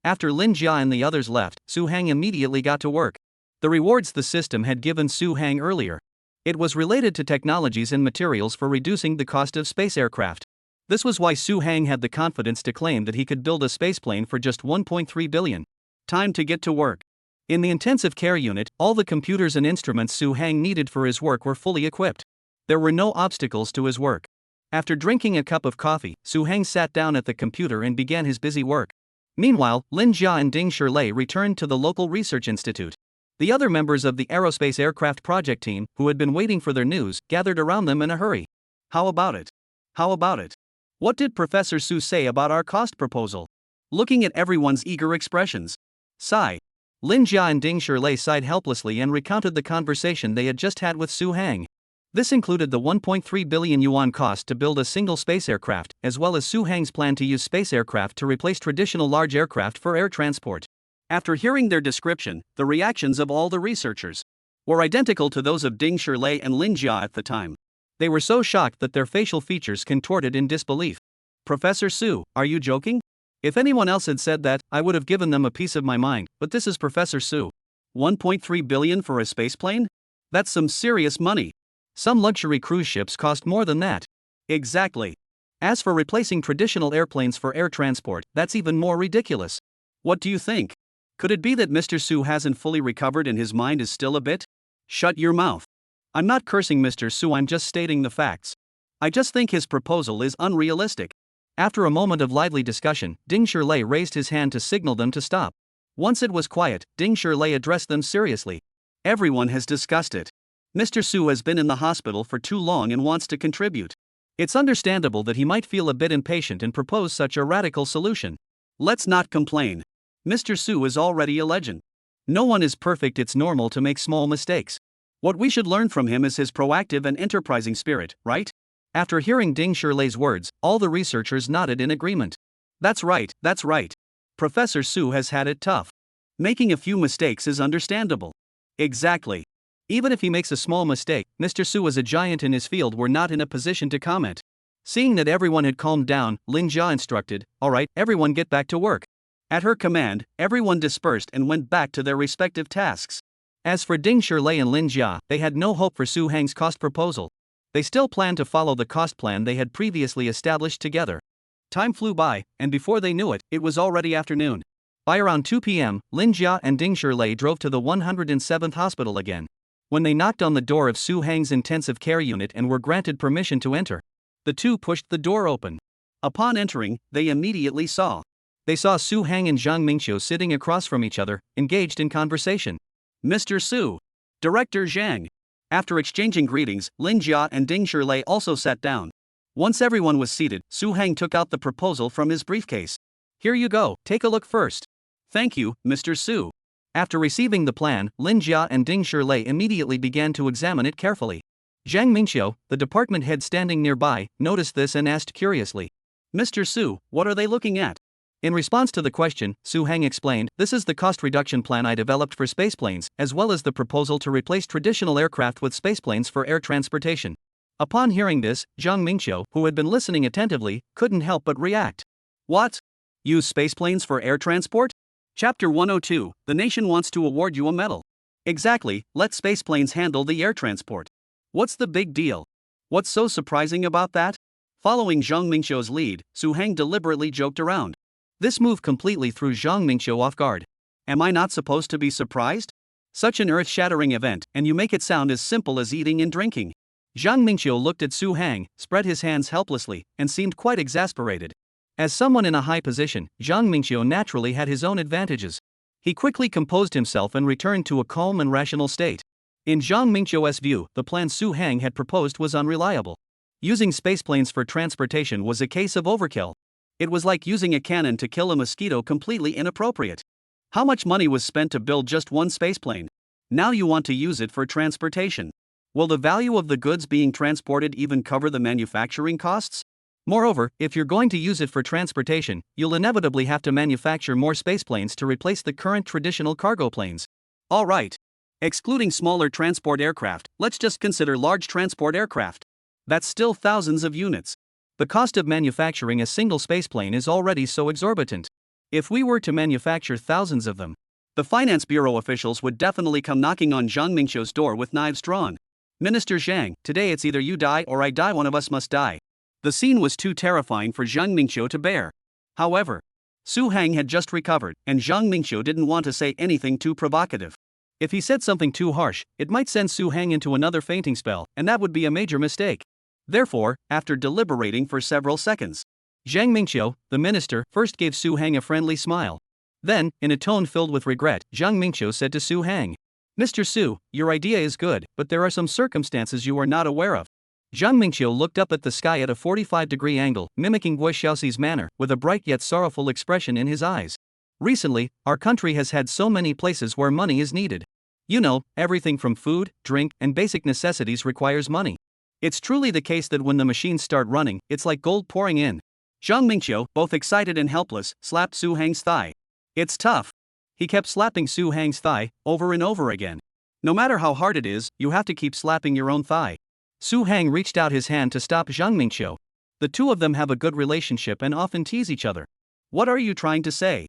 After Lin Jia and the others left, Su Hang immediately got to work. The rewards the system had given Su Hang earlier. It was related to technologies and materials for reducing the cost of space aircraft. This was why Su Hang had the confidence to claim that he could build a spaceplane for just 1.3 billion. Time to get to work. In the intensive care unit, all the computers and instruments Su Hang needed for his work were fully equipped. There were no obstacles to his work. After drinking a cup of coffee, Su Hang sat down at the computer and began his busy work. Meanwhile, Lin Jia and Ding Shirlei returned to the local research institute. The other members of the aerospace aircraft project team, who had been waiting for their news, gathered around them in a hurry. "How about it? How about it? What did Professor Su say about our cost proposal?" Looking at everyone's eager expressions. Sigh. Lin Jia and Ding Shirlei sighed helplessly and recounted the conversation they had just had with Su Hang. This included the 1.3 billion yuan cost to build a single space aircraft, as well as Su Hang's plan to use space aircraft to replace traditional large aircraft for air transport. After hearing their description, the reactions of all the researchers were identical to those of Ding Shirlei and Lin Jia at the time. They were so shocked that their facial features contorted in disbelief. "Professor Su, are you joking? If anyone else had said that, I would have given them a piece of my mind, but this is Professor Su. 1.3 billion for a spaceplane? That's some serious money. Some luxury cruise ships cost more than that." "Exactly. As for replacing traditional airplanes for air transport, that's even more ridiculous. What do you think? Could it be that Mr. Su hasn't fully recovered and his mind is still a bit?" "Shut your mouth. I'm not cursing Mr. Su, I'm just stating the facts. I just think his proposal is unrealistic." After a moment of lively discussion, Ding Shirlei raised his hand to signal them to stop. Once it was quiet, Ding Shirlei addressed them seriously. "Everyone has discussed it. Mr. Su has been in the hospital for too long and wants to contribute. It's understandable that he might feel a bit impatient and propose such a radical solution. Let's not complain. Mr. Su is already a legend. No one is perfect, it's normal to make small mistakes. What we should learn from him is his proactive and enterprising spirit, right?" After hearing Ding Shirlei's words, all the researchers nodded in agreement. That's right. Professor Su has had it tough. Making a few mistakes is understandable." "Exactly. Even if he makes a small mistake, Mr. Su is a giant in his field, we're not in a position to comment." Seeing that everyone had calmed down, Lin Jia instructed, "Alright, everyone get back to work." At her command, everyone dispersed and went back to their respective tasks. As for Ding Shirlei and Lin Jia, they had no hope for Su Hang's cost proposal. They still planned to follow the cost plan they had previously established together. Time flew by, and before they knew it, it was already afternoon. By around 2 p.m., Lin Jia and Ding Shirlei drove to the 107th hospital again. When they knocked on the door of Su Hang's intensive care unit and were granted permission to enter, the two pushed the door open. Upon entering, they immediately saw Su Hang and Zhang Mingqiu sitting across from each other, engaged in conversation. "Mr. Su. Director Zhang." After exchanging greetings, Lin Jia and Ding Shirlei also sat down. Once everyone was seated, Su Hang took out the proposal from his briefcase. Here you go, take a look first. Thank you, Mr. Su. After receiving the plan, Lin Jia and Ding Shilei immediately began to examine it carefully. Zhang Mingqiu, the department head standing nearby, noticed this and asked curiously, Mr. Su, what are they looking at? In response to the question, Su Hang explained, this is the cost reduction plan I developed for spaceplanes, as well as the proposal to replace traditional aircraft with spaceplanes for air transportation. Upon hearing this, Zhang Mingqiu, who had been listening attentively, couldn't help but react. What? Use spaceplanes for air transport? Chapter 102, the nation wants to award you a medal. Exactly, let spaceplanes handle the air transport. What's the big deal? What's so surprising about that? Following Zhang Mingqiu's lead, Su Hang deliberately joked around. This move completely threw Zhang Mingqiu off guard. Am I not supposed to be surprised? Such an earth-shattering event, and you make it sound as simple as eating and drinking. Zhang Mingqiu looked at Su Hang, spread his hands helplessly, and seemed quite exasperated. As someone in a high position, Zhang Mingqiu naturally had his own advantages. He quickly composed himself and returned to a calm and rational state. In Zhang Mingqiu's view, the plan Su Hang had proposed was unreliable. Using spaceplanes for transportation was a case of overkill. It was like using a cannon to kill a mosquito, completely inappropriate. How much money was spent to build just one spaceplane? Now you want to use it for transportation. Will the value of the goods being transported even cover the manufacturing costs? Moreover, if you're going to use it for transportation, you'll inevitably have to manufacture more spaceplanes to replace the current traditional cargo planes. All right. Excluding smaller transport aircraft, let's just consider large transport aircraft. That's still thousands of units. The cost of manufacturing a single spaceplane is already so exorbitant. If we were to manufacture thousands of them, the Finance Bureau officials would definitely come knocking on Zhang Mingqiu's door with knives drawn. Minister Zhang, today it's either you die or I die, one of us must die. The scene was too terrifying for Zhang Mingqiu to bear. However, Su Hang had just recovered, and Zhang Mingqiu didn't want to say anything too provocative. If he said something too harsh, it might send Su Hang into another fainting spell, and that would be a major mistake. Therefore, after deliberating for several seconds, Zhang Mingqiu, the minister, first gave Su Hang a friendly smile. Then, in a tone filled with regret, Zhang Mingqiu said to Su Hang, Mr. Su, your idea is good, but there are some circumstances you are not aware of. Zhang Mingqiu looked up at the sky at a 45-degree angle, mimicking Guo Xiaoxi's manner, with a bright yet sorrowful expression in his eyes. Recently, our country has had so many places where money is needed. You know, everything from food, drink, and basic necessities requires money. It's truly the case that when the machines start running, it's like gold pouring in. Zhang Mingqiu, both excited and helpless, slapped Su Hang's thigh. It's tough. He kept slapping Su Hang's thigh, over and over again. No matter how hard it is, you have to keep slapping your own thigh. Su Hang reached out his hand to stop Zhang Mingqiu. The two of them have a good relationship and often tease each other. What are you trying to say?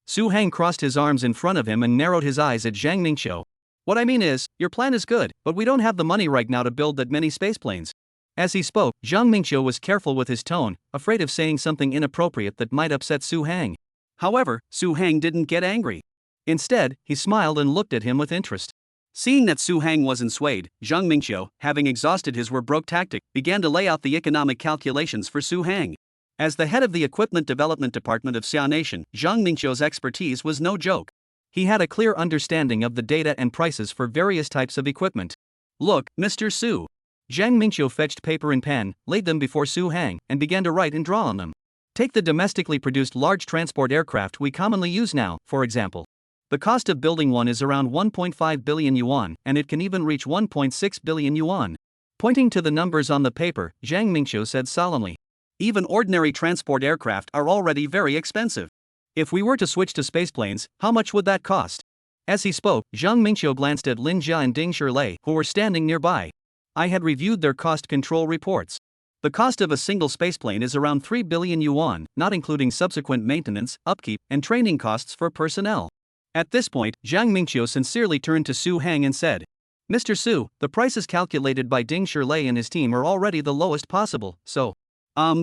Su Hang crossed his arms in front of him and narrowed his eyes at Zhang Mingqiu. What I mean is, your plan is good, but we don't have the money right now to build that many spaceplanes. As he spoke, Zhang Mingqiu was careful with his tone, afraid of saying something inappropriate that might upset Su Hang. However, Su Hang didn't get angry. Instead, he smiled and looked at him with interest. Seeing that Su Hang wasn't swayed, Zhang Mingqiu, having exhausted his "we're-broke" tactic, began to lay out the economic calculations for Su Hang. As the head of the Equipment Development Department of Xia Nation, Zhang Mingqiu's expertise was no joke. He had a clear understanding of the data and prices for various types of equipment. Look, Mr. Su. Zhang Mingqiu fetched paper and pen, laid them before Su Hang, and began to write and draw on them. Take the domestically produced large transport aircraft we commonly use now, for example. The cost of building one is around 1.5 billion yuan, and it can even reach 1.6 billion yuan. Pointing to the numbers on the paper, Zhang Mingqiu said solemnly, even ordinary transport aircraft are already very expensive. If we were to switch to spaceplanes, how much would that cost? As he spoke, Zhang Mingqiu glanced at Lin Jia and Ding Shilei, who were standing nearby. I had reviewed their cost control reports. The cost of a single spaceplane is around 3 billion yuan, not including subsequent maintenance, upkeep, and training costs for personnel. At this point, Zhang Mingqiu sincerely turned to Su Hang and said, Mr. Su, the prices calculated by Ding Shilei and his team are already the lowest possible, so.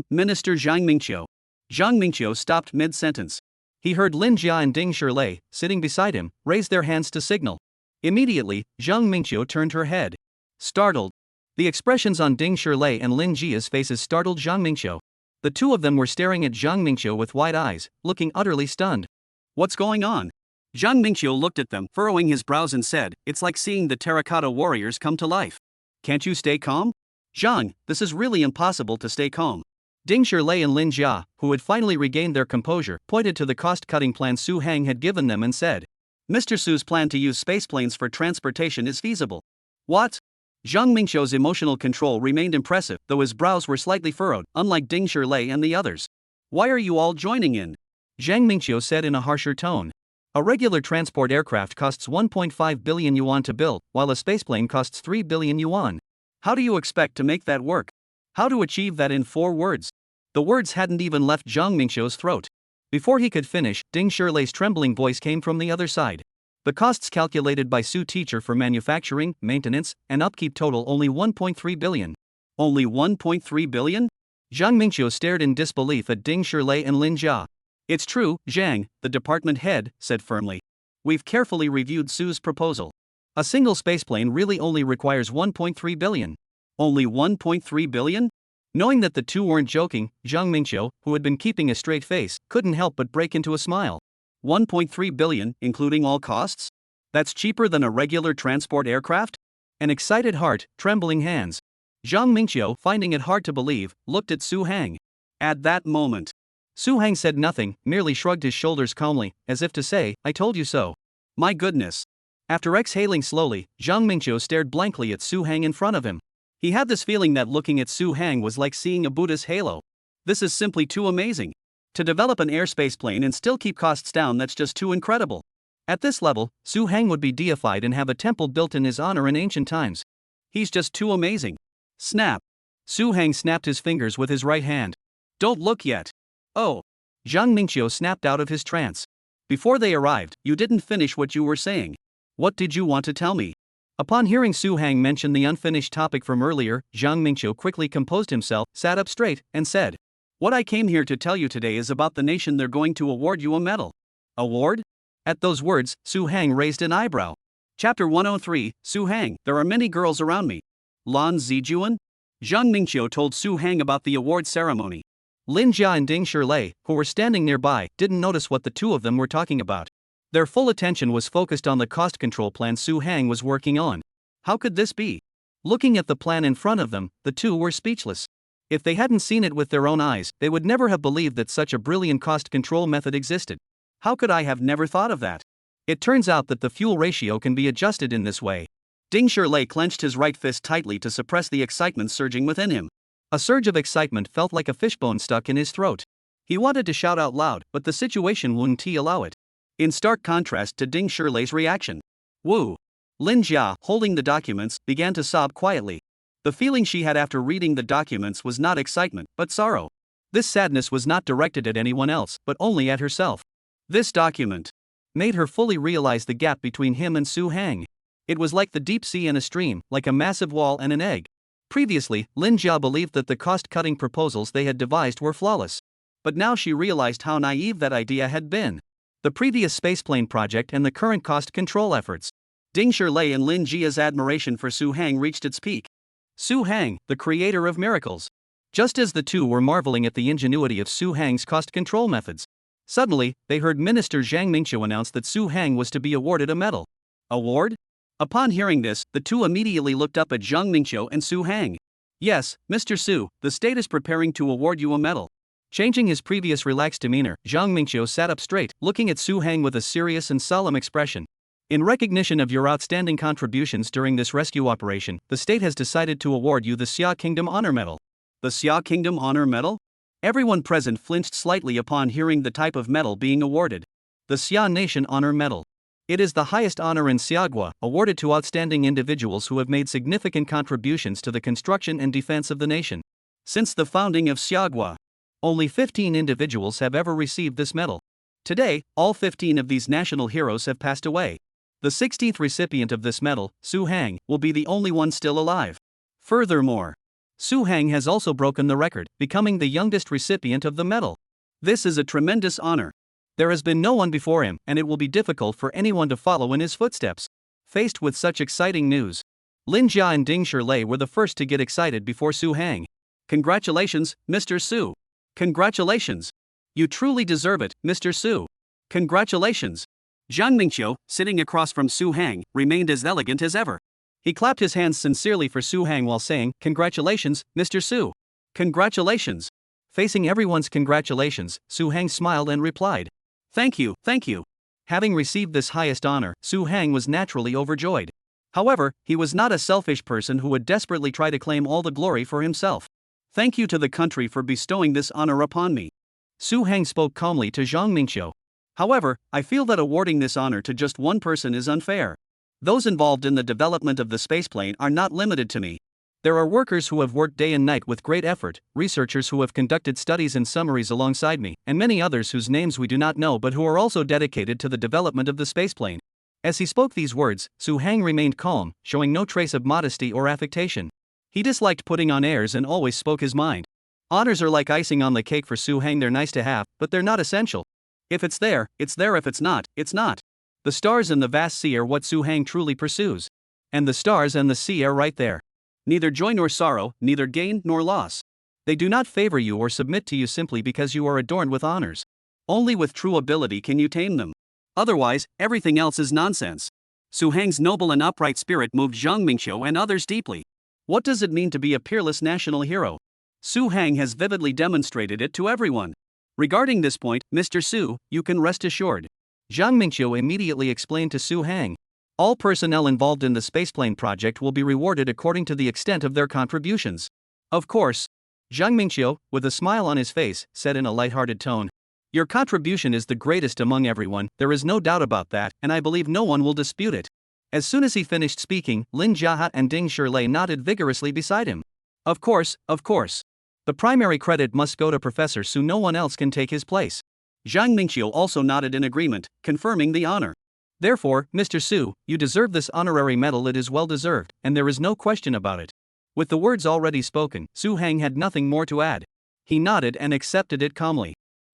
Minister Zhang Mingqiu. Zhang Mingqiu stopped mid-sentence. He heard Lin Jia and Ding Shilei, sitting beside him, raise their hands to signal. Immediately, Zhang Mingqiu turned her head. Startled. The expressions on Ding Shilei and Lin Jia's faces startled Zhang Mingqiu. The two of them were staring at Zhang Mingqiu with wide eyes, looking utterly stunned. What's going on? Zhang Mingqiu looked at them, furrowing his brows and said, it's like seeing the terracotta warriors come to life. Can't you stay calm? Zhang, this is really impossible to stay calm. Ding Shirlei and Lin Jia, who had finally regained their composure, pointed to the cost-cutting plan Su Hang had given them and said, Mr. Su's plan to use spaceplanes for transportation is feasible. What? Zhang Mingqiu's emotional control remained impressive, though his brows were slightly furrowed, unlike Ding Shirlei and the others. Why are you all joining in? Zhang Mingqiu said in a harsher tone. A regular transport aircraft costs 1.5 billion yuan to build, while a spaceplane costs 3 billion yuan. How do you expect to make that work? How to achieve that in 4 words? The words hadn't even left Zhang Mingqiu's throat. Before he could finish, Ding Shirlei's trembling voice came from the other side. The costs calculated by Su teacher for manufacturing, maintenance, and upkeep total only 1.3 billion. Only 1.3 billion? Zhang Mingqiu stared in disbelief at Ding Shirlei and Lin Jia. It's true, Zhang, the department head said firmly. We've carefully reviewed Su's proposal. A single spaceplane really only requires 1.3 billion. Only 1.3 billion? Knowing that the two weren't joking, Zhang Mingqiu, who had been keeping a straight face, couldn't help but break into a smile. 1.3 billion, including all costs? That's cheaper than a regular transport aircraft? An excited heart, trembling hands. Zhang Mingqiu, finding it hard to believe, looked at Su Hang. At that moment, Su Hang said nothing, merely shrugged his shoulders calmly, as if to say, I told you so. My goodness. After exhaling slowly, Zhang Mingqiu stared blankly at Su Hang in front of him. He had this feeling that looking at Su Hang was like seeing a Buddha's halo. This is simply too amazing. To develop an airspace plane and still keep costs down, that's just too incredible. At this level, Su Hang would be deified and have a temple built in his honor in ancient times. He's just too amazing. Snap. Su Hang snapped his fingers with his right hand. Don't look yet. Oh. Zhang Mingqiu snapped out of his trance. Before they arrived, you didn't finish what you were saying. What did you want to tell me? Upon hearing Su Hang mention the unfinished topic from earlier, Zhang Mingqiu quickly composed himself, sat up straight, and said, What I came here to tell you today is about the nation they're going to award you a medal. Award? At those words, Su Hang raised an eyebrow. Chapter 103, Su Hang, there are many girls around me. Lan Zijuan? Zhang Mingqiu told Su Hang about the award ceremony. Lin Jia and Ding Shirlei, who were standing nearby, didn't notice what the two of them were talking about. Their full attention was focused on the cost control plan Su Hang was working on. How could this be? Looking at the plan in front of them, the two were speechless. If they hadn't seen it with their own eyes, they would never have believed that such a brilliant cost control method existed. How could I have never thought of that? It turns out that the fuel ratio can be adjusted in this way. Ding Shirlei clenched his right fist tightly to suppress the excitement surging within him. A surge of excitement felt like a fishbone stuck in his throat. He wanted to shout out loud, but the situation wouldn't allow it. In stark contrast to Ding Shirlei's reaction, Wu, Lin Jia, holding the documents, began to sob quietly. The feeling she had after reading the documents was not excitement, but sorrow. This sadness was not directed at anyone else, but only at herself. This document made her fully realize the gap between him and Su Hang. It was like the deep sea and a stream, like a massive wall and an egg. Previously, Lin Jia believed that the cost-cutting proposals they had devised were flawless. But now she realized how naive that idea had been. The previous spaceplane project and the current cost control efforts. Ding Shirlei and Lin Jia's admiration for Su Hang reached its peak. Su Hang, the creator of miracles. Just as the two were marveling at the ingenuity of Su Hang's cost control methods, suddenly, they heard Minister Zhang Mingqiu announce that Su Hang was to be awarded a medal. Award? Upon hearing this, the two immediately looked up at Zhang Mingqiu and Su Hang. Yes, Mr. Su, the state is preparing to award you a medal. Changing his previous relaxed demeanor, Zhang Mingqiu sat up straight, looking at Su Hang with a serious and solemn expression. In recognition of your outstanding contributions during this rescue operation, the state has decided to award you the Xia Kingdom Honor Medal. The Xia Kingdom Honor Medal? Everyone present flinched slightly upon hearing the type of medal being awarded. The Xia Nation Honor Medal. It is the highest honor in Xiagua, awarded to outstanding individuals who have made significant contributions to the construction and defense of the nation. Since the founding of Xiagua, only 15 individuals have ever received this medal. Today, all 15 of these national heroes have passed away. The 16th recipient of this medal, Su Hang, will be the only one still alive. Furthermore, Su Hang has also broken the record, becoming the youngest recipient of the medal. This is a tremendous honor. There has been no one before him, and it will be difficult for anyone to follow in his footsteps. Faced with such exciting news, Lin Jia and Ding Shirlei were the first to get excited before Su Hang. Congratulations, Mr. Su. Congratulations. You truly deserve it, Mr. Su. Congratulations. Zhang Mingqiu, sitting across from Su Hang, remained as elegant as ever. He clapped his hands sincerely for Su Hang while saying, "Congratulations, Mr. Su." "Congratulations." Facing everyone's congratulations, Su Hang smiled and replied, "Thank you, thank you." Having received this highest honor, Su Hang was naturally overjoyed. However, he was not a selfish person who would desperately try to claim all the glory for himself. "Thank you to the country for bestowing this honor upon me." Su Hang spoke calmly to Zhang Mingqiu. "However, I feel that awarding this honor to just one person is unfair. Those involved in the development of the spaceplane are not limited to me. There are workers who have worked day and night with great effort, researchers who have conducted studies and summaries alongside me, and many others whose names we do not know but who are also dedicated to the development of the spaceplane." As he spoke these words, Su Hang remained calm, showing no trace of modesty or affectation. He disliked putting on airs and always spoke his mind. Honors are like icing on the cake for Su Hang. They're nice to have, but they're not essential. If it's there, it's there. If it's not, it's not. The stars and the vast sea are what Su Hang truly pursues. And the stars and the sea are right there. Neither joy nor sorrow, neither gain nor loss. They do not favor you or submit to you simply because you are adorned with honors. Only with true ability can you tame them. Otherwise, everything else is nonsense. Su Hang's noble and upright spirit moved Zhang Mingqiu and others deeply. What does it mean to be a peerless national hero? Su Hang has vividly demonstrated it to everyone. Regarding this point, Mr. Su, you can rest assured. Zhang Mingqiu immediately explained to Su Hang. All personnel involved in the spaceplane project will be rewarded according to the extent of their contributions. Of course. Zhang Mingqiu, with a smile on his face, said in a lighthearted tone. Your contribution is the greatest among everyone, there is no doubt about that, and I believe no one will dispute it. As soon as he finished speaking, Lin Jiahe and Ding Shilei nodded vigorously beside him. Of course, of course. The primary credit must go to Professor Su. No one else can take his place. Zhang Mingqiu also nodded in agreement, confirming the honor. Therefore, Mr. Su, you deserve this honorary medal. It is well deserved, and there is no question about it. With the words already spoken, Su Hang had nothing more to add. He nodded and accepted it calmly.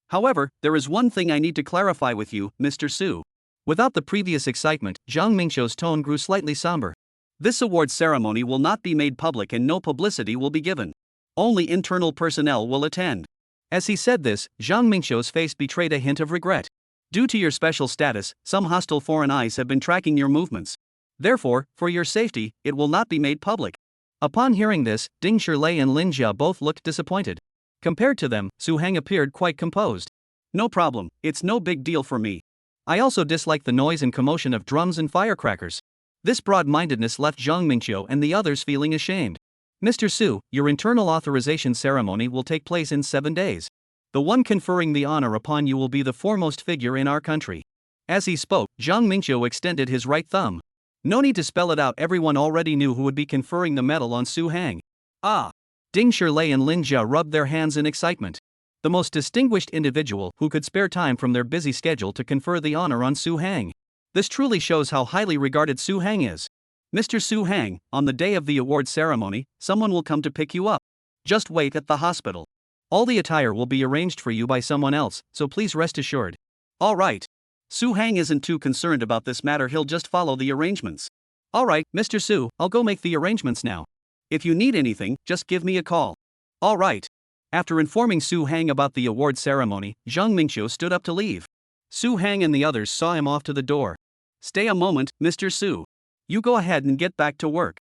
However, there is one thing I need to clarify with you, Mr. Su. Without the previous excitement, Zhang Mingqiu's tone grew slightly somber. This award ceremony will not be made public and no publicity will be given. Only internal personnel will attend. As he said this, Zhang Mingqiu's face betrayed a hint of regret. Due to your special status, some hostile foreign eyes have been tracking your movements. Therefore, for your safety, it will not be made public. Upon hearing this, Ding Shilei and Lin Jia both looked disappointed. Compared to them, Su Hang appeared quite composed. No problem, it's no big deal for me. I also dislike the noise and commotion of drums and firecrackers. This broad-mindedness left Zhang Mingqiu and the others feeling ashamed. Mr. Su, your internal authorization ceremony will take place in 7 days. The one conferring the honor upon you will be the foremost figure in our country. As he spoke, Zhang Mingqiu extended his right thumb. No need to spell it out, everyone already knew who would be conferring the medal on Su Hang. Ah! Ding Shilei and Lin Jia rubbed their hands in excitement. The most distinguished individual who could spare time from their busy schedule to confer the honor on Su Hang. This truly shows how highly regarded Su Hang is. Mr. Su Hang, on the day of the award ceremony, someone will come to pick you up. Just wait at the hospital. All the attire will be arranged for you by someone else, so please rest assured. All right. Su Hang isn't too concerned about this matter, he'll just follow the arrangements. All right, Mr. Su, I'll go make the arrangements now. If you need anything, just give me a call. All right. After informing Su Hang about the award ceremony, Zhang Mingqiu stood up to leave. Su Hang and the others saw him off to the door. Stay a moment, Mr. Su. You go ahead and get back to work.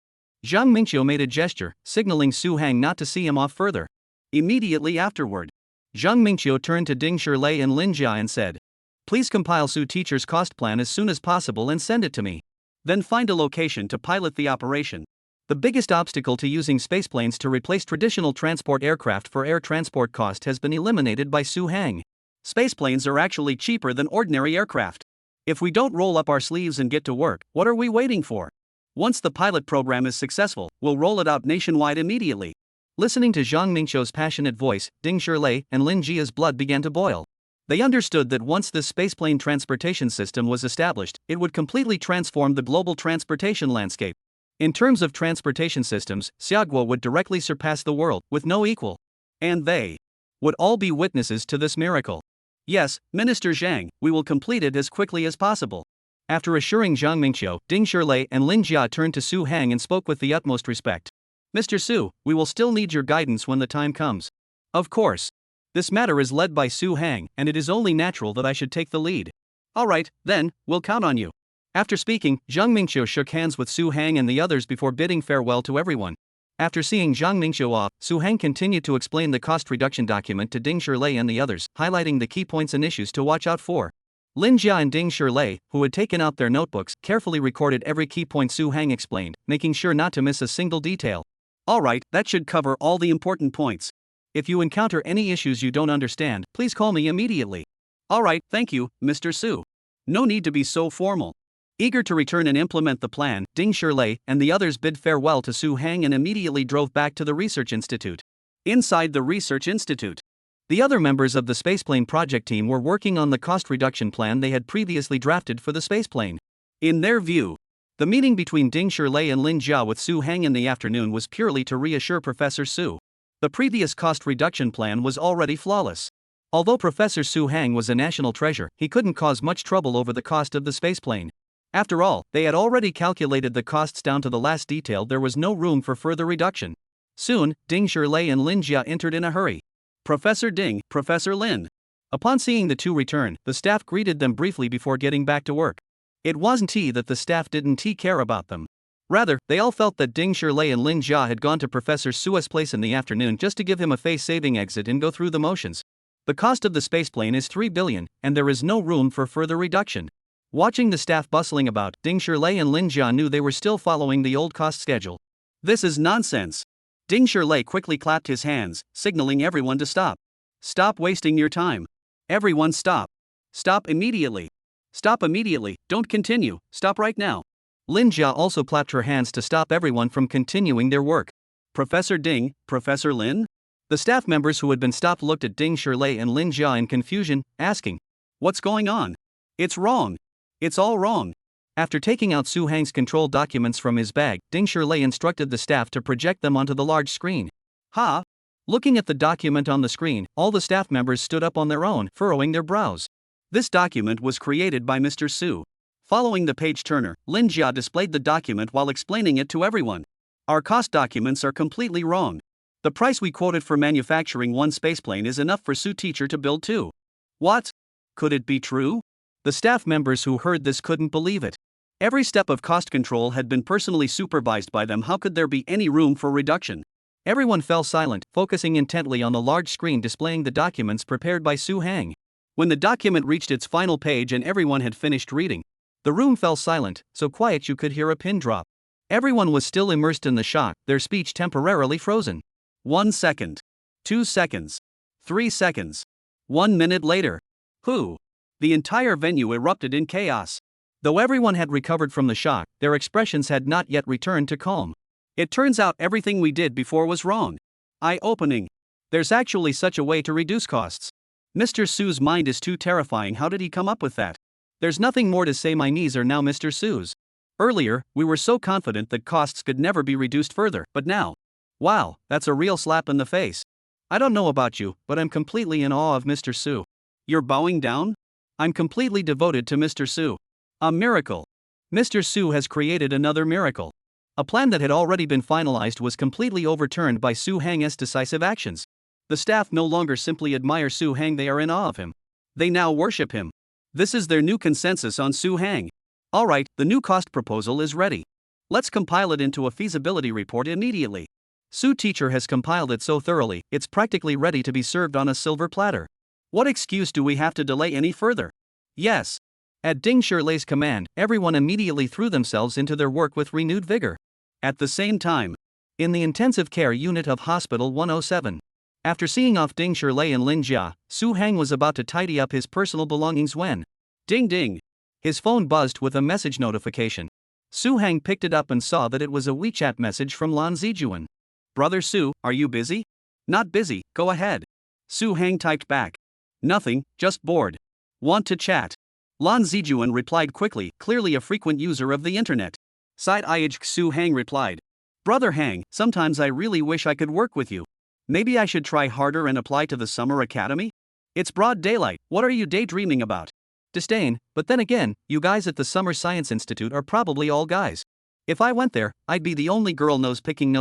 Zhang Mingqiu made a gesture, signaling Su Hang not to see him off further. Immediately afterward, Zhang Mingqiu turned to Ding Shilei and Lin Jia and said, please compile Su teacher's cost plan as soon as possible and send it to me. Then find a location to pilot the operation. The biggest obstacle to using spaceplanes to replace traditional transport aircraft for air transport cost has been eliminated by Su Hang. Spaceplanes are actually cheaper than ordinary aircraft. If we don't roll up our sleeves and get to work, what are we waiting for? Once the pilot program is successful, we'll roll it out nationwide immediately. Listening to Zhang Mingqiu's passionate voice, Ding Shilei and Lin Jia's blood began to boil. They understood that once this spaceplane transportation system was established, it would completely transform the global transportation landscape. In terms of transportation systems, Xiaoguo would directly surpass the world, with no equal. And they would all be witnesses to this miracle. Yes, Minister Zhang, we will complete it as quickly as possible. After assuring Zhang Mingqiu, Ding Shilei and Lin Jia turned to Su Hang and spoke with the utmost respect. Mr. Su, we will still need your guidance when the time comes. Of course. This matter is led by Su Hang, and it is only natural that I should take the lead. Alright, then, we'll count on you. After speaking, Zhang Mingqiu shook hands with Su Hang and the others before bidding farewell to everyone. After seeing Zhang Mingqiu off, Su Hang continued to explain the cost reduction document to Ding Shilei and the others, highlighting the key points and issues to watch out for. Lin Jia and Ding Shilei, who had taken out their notebooks, carefully recorded every key point Su Hang explained, making sure not to miss a single detail. Alright, that should cover all the important points. If you encounter any issues you don't understand, please call me immediately. Alright, thank you, Mr. Su. No need to be so formal. Eager to return and implement the plan, Ding Shilei and the others bid farewell to Su Hang and immediately drove back to the research institute. Inside the research institute, the other members of the spaceplane project team were working on the cost reduction plan they had previously drafted for the spaceplane. In their view, the meeting between Ding Shilei and Lin Jia with Su Hang in the afternoon was purely to reassure Professor Su. The previous cost reduction plan was already flawless. Although Professor Su Hang was a national treasure, he couldn't cause much trouble over the cost of the spaceplane. After all, they had already calculated the costs down to the last detail. There was no room for further reduction. Soon, Ding Shilei and Lin Jia entered in a hurry. Professor Ding, Professor Lin. Upon seeing the two return, the staff greeted them briefly before getting back to work. It wasn't that the staff didn't care about them. Rather, they all felt that Ding Shilei and Lin Jia had gone to Professor Su's place in the afternoon just to give him a face-saving exit and go through the motions. The cost of the spaceplane is 3 billion, and there is no room for further reduction. Watching the staff bustling about, Ding Shilei and Lin Jia knew they were still following the old cost schedule. This is nonsense. Ding Shilei quickly clapped his hands, signaling everyone to stop. Stop wasting your time. Everyone stop. Stop immediately. Stop immediately, don't continue, stop right now. Lin Jia also clapped her hands to stop everyone from continuing their work. Professor Ding, Professor Lin? The staff members who had been stopped looked at Ding Shilei and Lin Jia in confusion, asking, "What's going on? It's wrong. It's all wrong." After taking out Su Hang's control documents from his bag, Ding Shilei instructed the staff to project them onto the large screen. Ha! Looking at the document on the screen, all the staff members stood up on their own, furrowing their brows. This document was created by Mr. Su. Following the page turner, Lin Jia displayed the document while explaining it to everyone. Our cost documents are completely wrong. The price we quoted for manufacturing one spaceplane is enough for Su teacher to build two. What? Could it be true? The staff members who heard this couldn't believe it. Every step of cost control had been personally supervised by them. How could there be any room for reduction? Everyone fell silent, focusing intently on the large screen displaying the documents prepared by Su Hang. When the document reached its final page and everyone had finished reading, the room fell silent, so quiet you could hear a pin drop. Everyone was still immersed in the shock, their speech temporarily frozen. 1 second. 2 seconds. 3 seconds. 1 minute later. Who? The entire venue erupted in chaos. Though everyone had recovered from the shock, their expressions had not yet returned to calm. It turns out everything we did before was wrong. Eye-opening. There's actually such a way to reduce costs. Mr. Su's mind is too terrifying. How did he come up with that? There's nothing more to say. My knees are now Mr. Su's. Earlier, we were so confident that costs could never be reduced further, but now. Wow, that's a real slap in the face. I don't know about you, but I'm completely in awe of Mr. Su. You're bowing down? I'm completely devoted to Mr. Su. A miracle. Mr. Su has created another miracle. A plan that had already been finalized was completely overturned by Su Hang's decisive actions. The staff no longer simply admire Su Hang, they are in awe of him. They now worship him. This is their new consensus on Su Hang. Alright, the new cost proposal is ready. Let's compile it into a feasibility report immediately. Su teacher has compiled it so thoroughly, it's practically ready to be served on a silver platter. What excuse do we have to delay any further? Yes. At Ding Shilei's command, everyone immediately threw themselves into their work with renewed vigor. At the same time, in the intensive care unit of Hospital 107, after seeing off Ding Shilei and Lin Jia, Su Hang was about to tidy up his personal belongings when, ding ding, his phone buzzed with a message notification. Su Hang picked it up and saw that it was a WeChat message from Lan Zijuan. Brother Su, are you busy? Not busy, go ahead. Su Hang typed back. Nothing, just bored. Want to chat? Lan Zijuan replied quickly, clearly a frequent user of the internet. Side-eyed Su Hang replied. Brother Hang, sometimes I really wish I could work with you. Maybe I should try harder and apply to the summer academy? It's broad daylight, what are you daydreaming about? Disdain, but then again, you guys at the Summer Science Institute are probably all guys. If I went there, I'd be the only girl nose picking.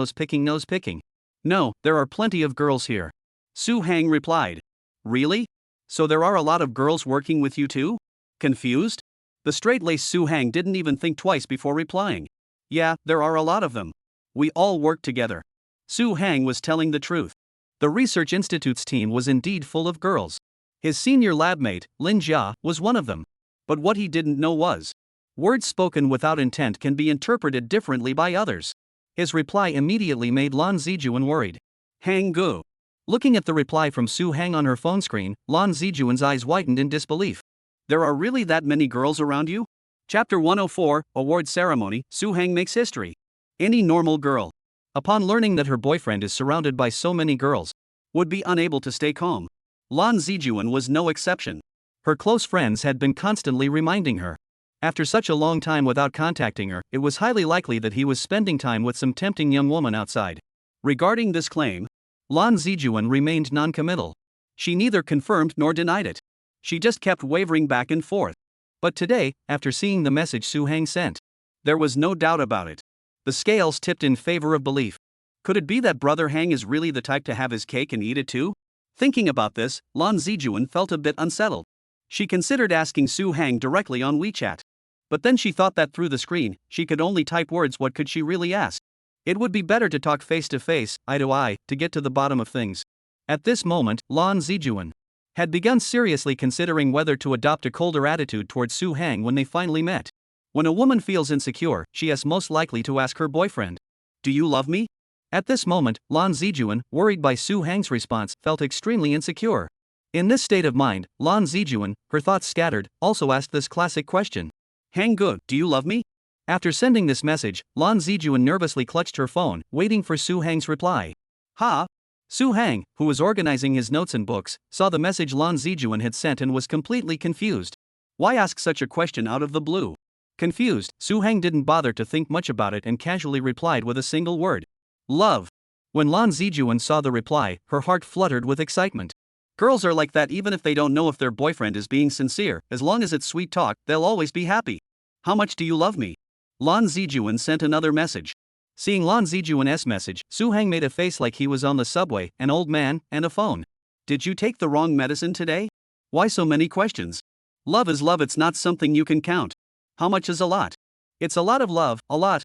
No, there are plenty of girls here. Su Hang replied. Really? So there are a lot of girls working with you too? Confused? The straight-laced Su Hang didn't even think twice before replying. Yeah, there are a lot of them. We all work together. Su Hang was telling the truth. The Research Institute's team was indeed full of girls. His senior labmate, Lin Jia, was one of them. But what he didn't know was, words spoken without intent can be interpreted differently by others. His reply immediately made Lan Zijuan worried. Hang Gu. Looking at the reply from Su Hang on her phone screen, Lan Zijuan's eyes widened in disbelief. There are really that many girls around you? Chapter 104, Award Ceremony, Su Hang makes history. Any normal girl, upon learning that her boyfriend is surrounded by so many girls, would be unable to stay calm. Lan Zijuan was no exception. Her close friends had been constantly reminding her. After such a long time without contacting her, it was highly likely that he was spending time with some tempting young woman outside. Regarding this claim, Lan Zijuan remained non-committal. She neither confirmed nor denied it. She just kept wavering back and forth. But today, after seeing the message Su Hang sent, there was no doubt about it. The scales tipped in favor of belief. Could it be that Brother Hang is really the type to have his cake and eat it too? Thinking about this, Lan Zijuan felt a bit unsettled. She considered asking Su Hang directly on WeChat. But then she thought that through the screen, she could only type words. What could she really ask? It would be better to talk face to face, eye to eye, to get to the bottom of things. At this moment, Lan Zijuan had begun seriously considering whether to adopt a colder attitude towards Su Hang when they finally met. When a woman feels insecure, she is most likely to ask her boyfriend, "Do you love me?" At this moment, Lan Zijuan, worried by Su Hang's response, felt extremely insecure. In this state of mind, Lan Zijuan, her thoughts scattered, also asked this classic question. Hang Gu, do you love me? After sending this message, Lan Zijuan nervously clutched her phone, waiting for Su Hang's reply. Ha! Su Hang, who was organizing his notes and books, saw the message Lan Zijuan had sent and was completely confused. Why ask such a question out of the blue? Confused, Su Hang didn't bother to think much about it and casually replied with a single word. Love. When Lan Zijuan saw the reply, her heart fluttered with excitement. Girls are like that even if they don't know if their boyfriend is being sincere. As long as it's sweet talk, they'll always be happy. How much do you love me? Lan Zijuan sent another message. Seeing Lan Zijuan's message, Su Hang made a face like he was on the subway, an old man, and a phone. Did you take the wrong medicine today? Why so many questions? Love is love, it's not something you can count. How much is a lot? It's a lot of love, a lot,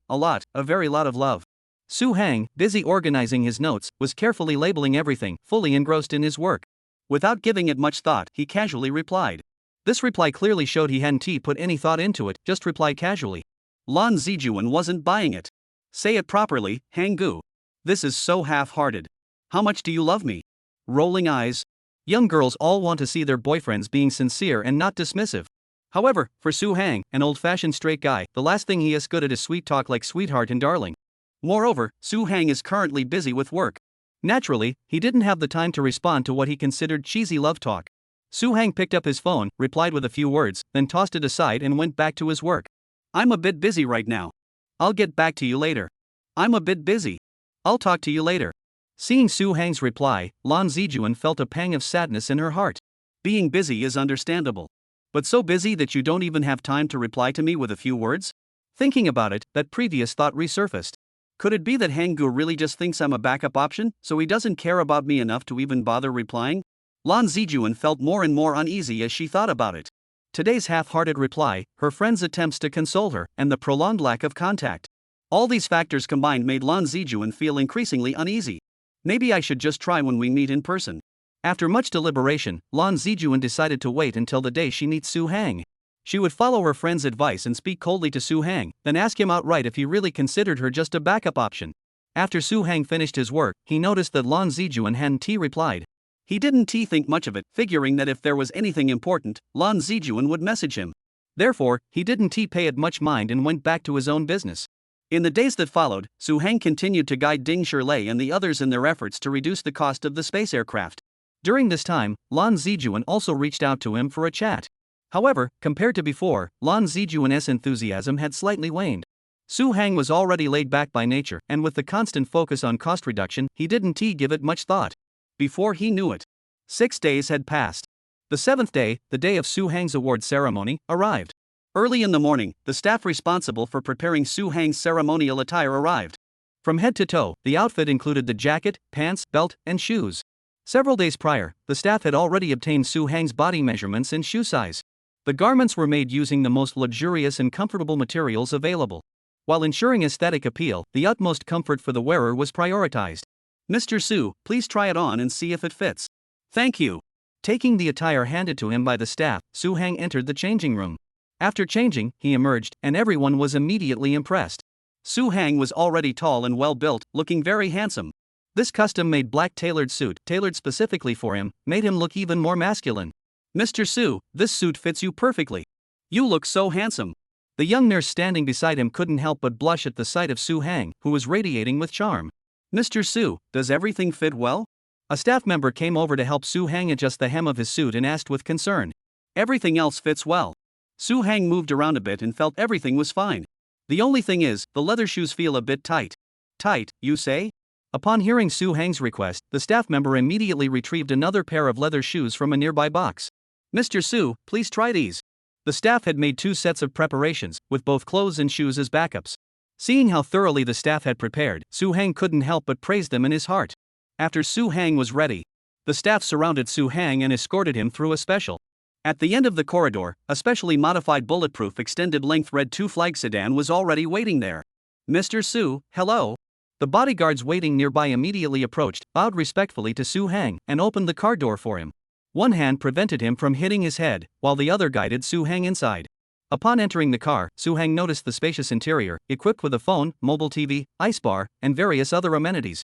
a very lot of love. Su Hang, busy organizing his notes, was carefully labeling everything, fully engrossed in his work. Without giving it much thought, he casually replied. This reply clearly showed he hadn't put any thought into it, just replied casually. Lan Zijuan wasn't buying it. Say it properly, Hang Gu. This is so half-hearted. How much do you love me? Rolling eyes. Young girls all want to see their boyfriends being sincere and not dismissive. However, for Su Hang, an old-fashioned straight guy, the last thing he is good at is sweet talk like sweetheart and darling. Moreover, Su Hang is currently busy with work. Naturally, he didn't have the time to respond to what he considered cheesy love talk. Su Hang picked up his phone, replied with a few words, then tossed it aside and went back to his work. I'm a bit busy right now. I'll get back to you later. I'm a bit busy. I'll talk to you later. Seeing Su Hang's reply, Lan Zijuan felt a pang of sadness in her heart. Being busy is understandable. But so busy that you don't even have time to reply to me with a few words? Thinking about it, that previous thought resurfaced. Could it be that Hang Gu really just thinks I'm a backup option, so he doesn't care about me enough to even bother replying? Lan Zijuan felt more and more uneasy as she thought about it. Today's half-hearted reply, her friend's attempts to console her, and the prolonged lack of contact. All these factors combined made Lan Zijuan feel increasingly uneasy. Maybe I should just try when we meet in person. After much deliberation, Lan Zijuan decided to wait until the day she meets Su Hang. She would follow her friend's advice and speak coldly to Su Hang, then ask him outright if he really considered her just a backup option. After Su Hang finished his work, he noticed that Lan Zijuan hadn't replied. He didn't think much of it, figuring that if there was anything important, Lan Zijuan would message him. Therefore, he didn't pay it much mind and went back to his own business. In the days that followed, Su Hang continued to guide Ding Shirlei and the others in their efforts to reduce the cost of the space aircraft. During this time, Lan Zijuan also reached out to him for a chat. However, compared to before, Lan Zijuan's enthusiasm had slightly waned. Su Hang was already laid back by nature, and with the constant focus on cost reduction, he didn't give it much thought. Before he knew it, 6 days had passed. The 7th day, the day of Su Hang's award ceremony, arrived. Early in the morning, the staff responsible for preparing Su Hang's ceremonial attire arrived. From head to toe, the outfit included the jacket, pants, belt, and shoes. Several days prior, the staff had already obtained Su Hang's body measurements and shoe size. The garments were made using the most luxurious and comfortable materials available. While ensuring aesthetic appeal, the utmost comfort for the wearer was prioritized. Mr. Su, please try it on and see if it fits. Thank you. Taking the attire handed to him by the staff, Su Hang entered the changing room. After changing, he emerged, and everyone was immediately impressed. Su Hang was already tall and well built, looking very handsome. This custom-made black tailored suit, tailored specifically for him, made him look even more masculine. Mr. Su, this suit fits you perfectly. You look so handsome. The young nurse standing beside him couldn't help but blush at the sight of Su Hang, who was radiating with charm. Mr. Su, does everything fit well? A staff member came over to help Su Hang adjust the hem of his suit and asked with concern. Everything else fits well. Su Hang moved around a bit and felt everything was fine. The only thing is, the leather shoes feel a bit tight. Tight, you say? Upon hearing Su Hang's request, the staff member immediately retrieved another pair of leather shoes from a nearby box. Mr. Su, please try these. The staff had made 2 sets of preparations, with both clothes and shoes as backups. Seeing how thoroughly the staff had prepared, Su Hang couldn't help but praise them in his heart. After Su Hang was ready, the staff surrounded Su Hang and escorted him through a special. At the end of the corridor, a specially modified bulletproof extended-length red 2-flag sedan was already waiting there. Mr. Su, hello. The bodyguards waiting nearby immediately approached, bowed respectfully to Su Hang, and opened the car door for him. One hand prevented him from hitting his head, while the other guided Su Hang inside. Upon entering the car, Su Hang noticed the spacious interior, equipped with a phone, mobile TV, ice bar, and various other amenities.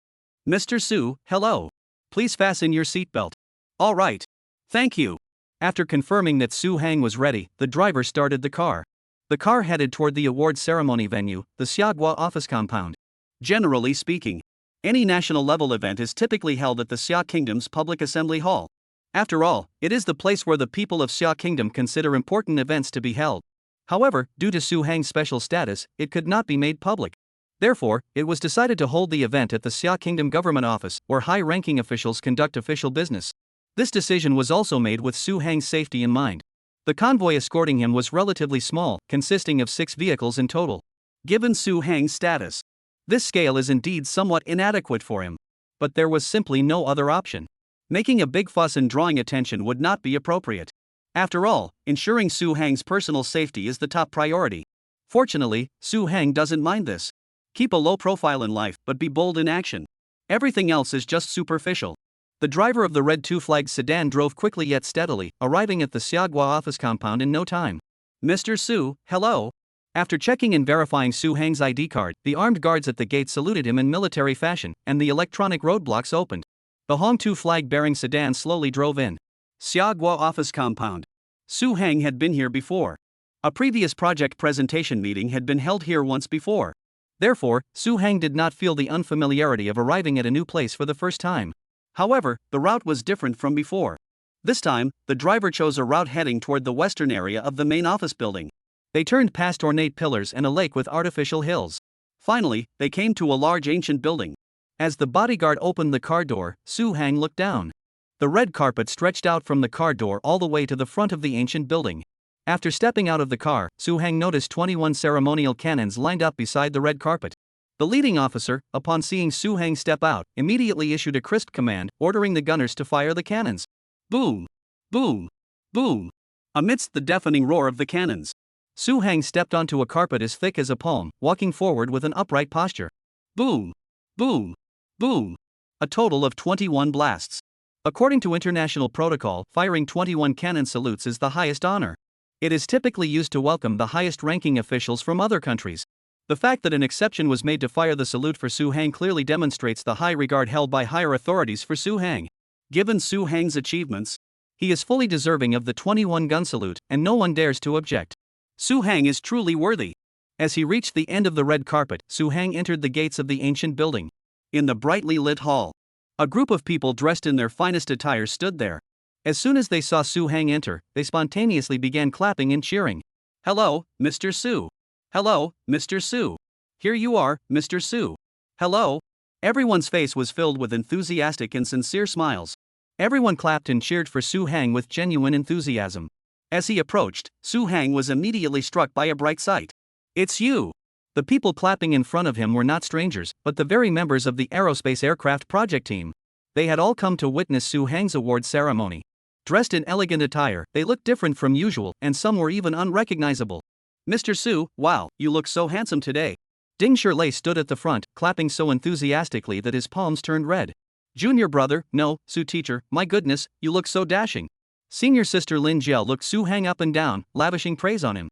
Mr. Su, hello. Please fasten your seatbelt. All right. Thank you. After confirming that Su Hang was ready, the driver started the car. The car headed toward the award ceremony venue, the Xiagua office compound. Generally speaking, any national-level event is typically held at the Xia Kingdom's public assembly hall. After all, it is the place where the people of Xia Kingdom consider important events to be held. However, due to Su Hang's special status, it could not be made public. Therefore, it was decided to hold the event at the Xia Kingdom government office, where high-ranking officials conduct official business. This decision was also made with Su Hang's safety in mind. The convoy escorting him was relatively small, consisting of 6 vehicles in total. Given Su Hang's status, this scale is indeed somewhat inadequate for him. But there was simply no other option. Making a big fuss and drawing attention would not be appropriate. After all, ensuring Su Hang's personal safety is the top priority. Fortunately, Su Hang doesn't mind this. Keep a low profile in life, but be bold in action. Everything else is just superficial. The driver of the red 2-flag sedan drove quickly yet steadily, arriving at the Xiagua office compound in no time. Mr. Su, hello. After checking and verifying Su Hang's ID card, the armed guards at the gate saluted him in military fashion, and the electronic roadblocks opened. The Hong 2-flag-bearing sedan slowly drove in. Xiagua office compound. Su Hang had been here before. A previous project presentation meeting had been held here once before. Therefore, Su Hang did not feel the unfamiliarity of arriving at a new place for the first time. However, the route was different from before. This time, the driver chose a route heading toward the western area of the main office building. They turned past ornate pillars and a lake with artificial hills. Finally, they came to a large ancient building. As the bodyguard opened the car door, Su Hang looked down. The red carpet stretched out from the car door all the way to the front of the ancient building. After stepping out of the car, Su Hang noticed 21 ceremonial cannons lined up beside the red carpet. The leading officer, upon seeing Su Hang step out, immediately issued a crisp command, ordering the gunners to fire the cannons. Boom! Boom! Boom! Amidst the deafening roar of the cannons, Su Hang stepped onto a carpet as thick as a palm, walking forward with an upright posture. Boom! Boom! Boom! A total of 21 blasts. According to international protocol, firing 21 cannon salutes is the highest honor. It is typically used to welcome the highest-ranking officials from other countries. The fact that an exception was made to fire the salute for Su Hang clearly demonstrates the high regard held by higher authorities for Su Hang. Given Su Hang's achievements, he is fully deserving of the 21-gun salute, and no one dares to object. Su Hang is truly worthy. As he reached the end of the red carpet, Su Hang entered the gates of the ancient building. In the brightly lit hall, a group of people dressed in their finest attire stood there. As soon as they saw Su Hang enter, they spontaneously began clapping and cheering. Hello, Mr. Su. Hello, Mr. Su. Here you are, Mr. Su. Hello. Everyone's face was filled with enthusiastic and sincere smiles. Everyone clapped and cheered for Su Hang with genuine enthusiasm. As he approached, Su Hang was immediately struck by a bright sight. It's you! The people clapping in front of him were not strangers, but the very members of the aerospace aircraft project team. They had all come to witness Su Hang's award ceremony. Dressed in elegant attire, they looked different from usual, and some were even unrecognizable. Mr. Su, wow, you look so handsome today. Ding Shirlei stood at the front, clapping so enthusiastically that his palms turned red. Junior brother, no, Su teacher, my goodness, you look so dashing. Senior sister Lin Jiao looked Su Hang up and down, lavishing praise on him.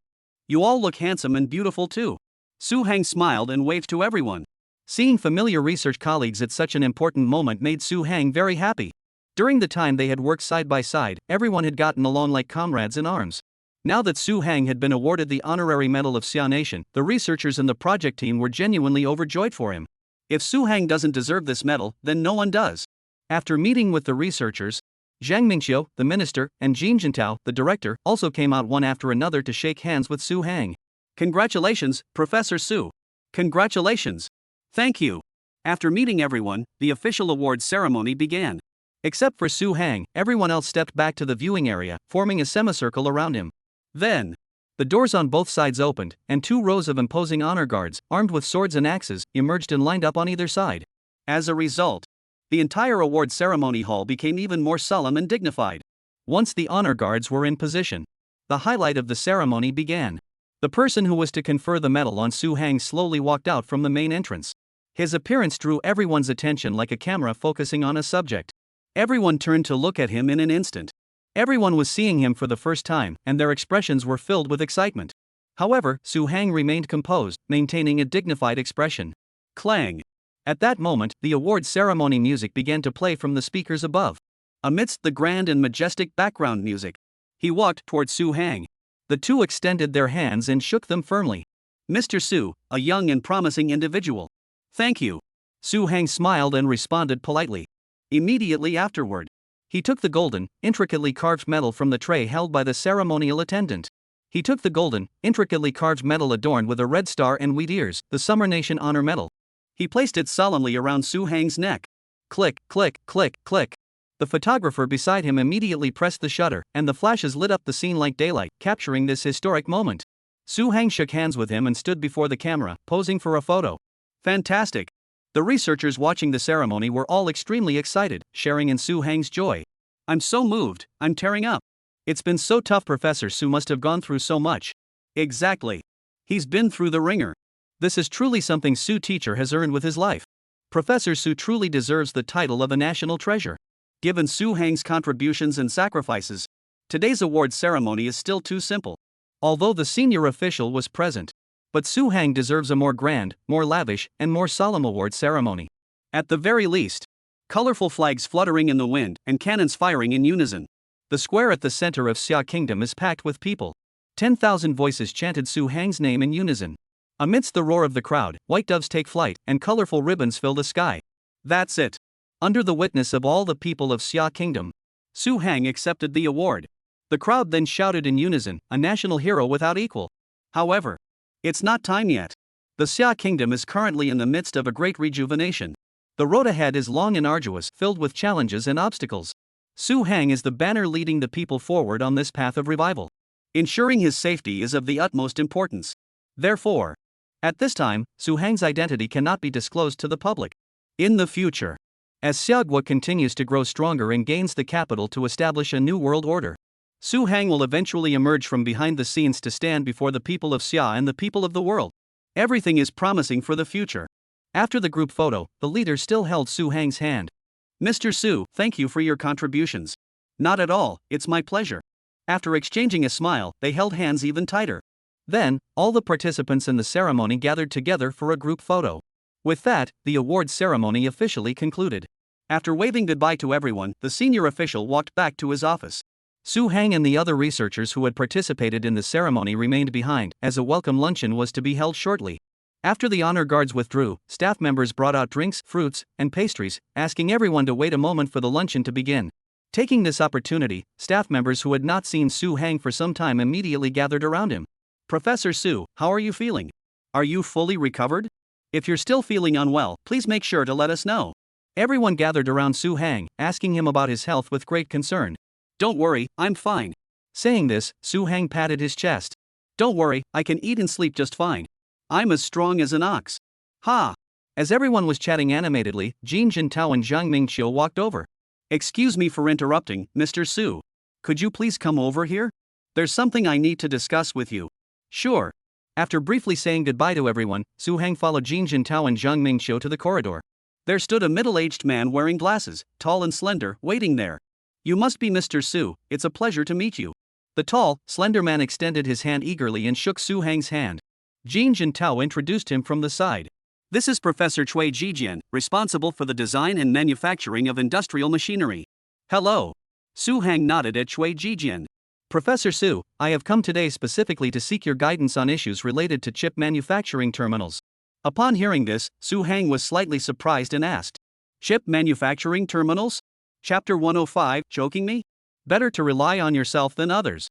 You all look handsome and beautiful too. Su Hang smiled and waved to everyone. Seeing familiar research colleagues at such an important moment made Su Hang very happy. During the time they had worked side by side, everyone had gotten along like comrades in arms. Now that Su Hang had been awarded the honorary medal of Xia Nation, the researchers and the project team were genuinely overjoyed for him. If Su Hang doesn't deserve this medal, then no one does. After meeting with the researchers, Zhang Mingqiu, the minister, and Jin Jintao, the director, also came out one after another to shake hands with Su Hang. Congratulations, Professor Su. Congratulations. Thank you. After meeting everyone, the official awards ceremony began. Except for Su Hang, everyone else stepped back to the viewing area, forming a semicircle around him. Then, the doors on both sides opened, and 2 rows of imposing honor guards, armed with swords and axes, emerged and lined up on either side. As a result, the entire award ceremony hall became even more solemn and dignified. Once the honor guards were in position, the highlight of the ceremony began. The person who was to confer the medal on Su Hang slowly walked out from the main entrance. His appearance drew everyone's attention like a camera focusing on a subject. Everyone turned to look at him in an instant. Everyone was seeing him for the first time, and their expressions were filled with excitement. However, Su Hang remained composed, maintaining a dignified expression. Clang! At that moment, the award ceremony music began to play from the speakers above. Amidst the grand and majestic background music, he walked toward Su Hang. The two extended their hands and shook them firmly. Mr. Su, a young and promising individual. Thank you. Su Hang smiled and responded politely. Immediately afterward, he took the golden, intricately carved medal from the tray held by the ceremonial attendant. He took the golden, intricately carved medal adorned with a red star and wheat ears, the Summer Nation Honor Medal. He placed it solemnly around Su Hang's neck. Click, click, click, click. The photographer beside him immediately pressed the shutter, and the flashes lit up the scene like daylight, capturing this historic moment. Su Hang shook hands with him and stood before the camera, posing for a photo. Fantastic! The researchers watching the ceremony were all extremely excited, sharing in Su Hang's joy. I'm so moved, I'm tearing up. It's been so tough. Professor Su must have gone through so much. Exactly. He's been through the ringer. This is truly something Su teacher has earned with his life. Professor Su truly deserves the title of a national treasure. Given Su Hang's contributions and sacrifices, today's award ceremony is still too simple. Although the senior official was present, but Su Hang deserves a more grand, more lavish, and more solemn award ceremony. At the very least, colorful flags fluttering in the wind and cannons firing in unison. The square at the center of Xia Kingdom is packed with people. 10,000 voices chanted Su Hang's name in unison. Amidst the roar of the crowd, white doves take flight, and colorful ribbons fill the sky. That's it. Under the witness of all the people of Xia Kingdom, Su Hang accepted the award. The crowd then shouted in unison, a national hero without equal. However, it's not time yet. The Xia Kingdom is currently in the midst of a great rejuvenation. The road ahead is long and arduous, filled with challenges and obstacles. Su Hang is the banner leading the people forward on this path of revival. Ensuring his safety is of the utmost importance. Therefore, at this time, Su Hang's identity cannot be disclosed to the public. In the future, as Xiagua continues to grow stronger and gains the capital to establish a new world order, Su Hang will eventually emerge from behind the scenes to stand before the people of Xia and the people of the world. Everything is promising for the future. After the group photo, the leader still held Su Hang's hand. Mr. Su, thank you for your contributions. Not at all, it's my pleasure. After exchanging a smile, they held hands even tighter. Then, all the participants in the ceremony gathered together for a group photo. With that, the award ceremony officially concluded. After waving goodbye to everyone, the senior official walked back to his office. Su Hang and the other researchers who had participated in the ceremony remained behind, as a welcome luncheon was to be held shortly. After the honor guards withdrew, staff members brought out drinks, fruits, and pastries, asking everyone to wait a moment for the luncheon to begin. Taking this opportunity, staff members who had not seen Su Hang for some time immediately gathered around him. Professor Su, how are you feeling? Are you fully recovered? If you're still feeling unwell, please make sure to let us know. Everyone gathered around Su Hang, asking him about his health with great concern. Don't worry, I'm fine. Saying this, Su Hang patted his chest. Don't worry, I can eat and sleep just fine. I'm as strong as an ox. Ha! As everyone was chatting animatedly, Jin Jintao and Zhang Mingqiu walked over. Excuse me for interrupting, Mr. Su. Could you please come over here? There's something I need to discuss with you. Sure. After briefly saying goodbye to everyone, Su Hang followed Jin Jintao and Zhang Mingqiu to the corridor. There stood a middle-aged man wearing glasses, tall and slender, waiting there. You must be Mr. Su, it's a pleasure to meet you. The tall, slender man extended his hand eagerly and shook Su Hang's hand. Jin Jintao introduced him from the side. This is Professor Cui Jijian, responsible for the design and manufacturing of industrial machinery. Hello. Su Hang nodded at Cui Jijian. Professor Su, I have come today specifically to seek your guidance on issues related to chip manufacturing terminals. Upon hearing this, Su Hang was slightly surprised and asked, Chip manufacturing terminals? Chapter 105, joking me? Better to rely on yourself than others.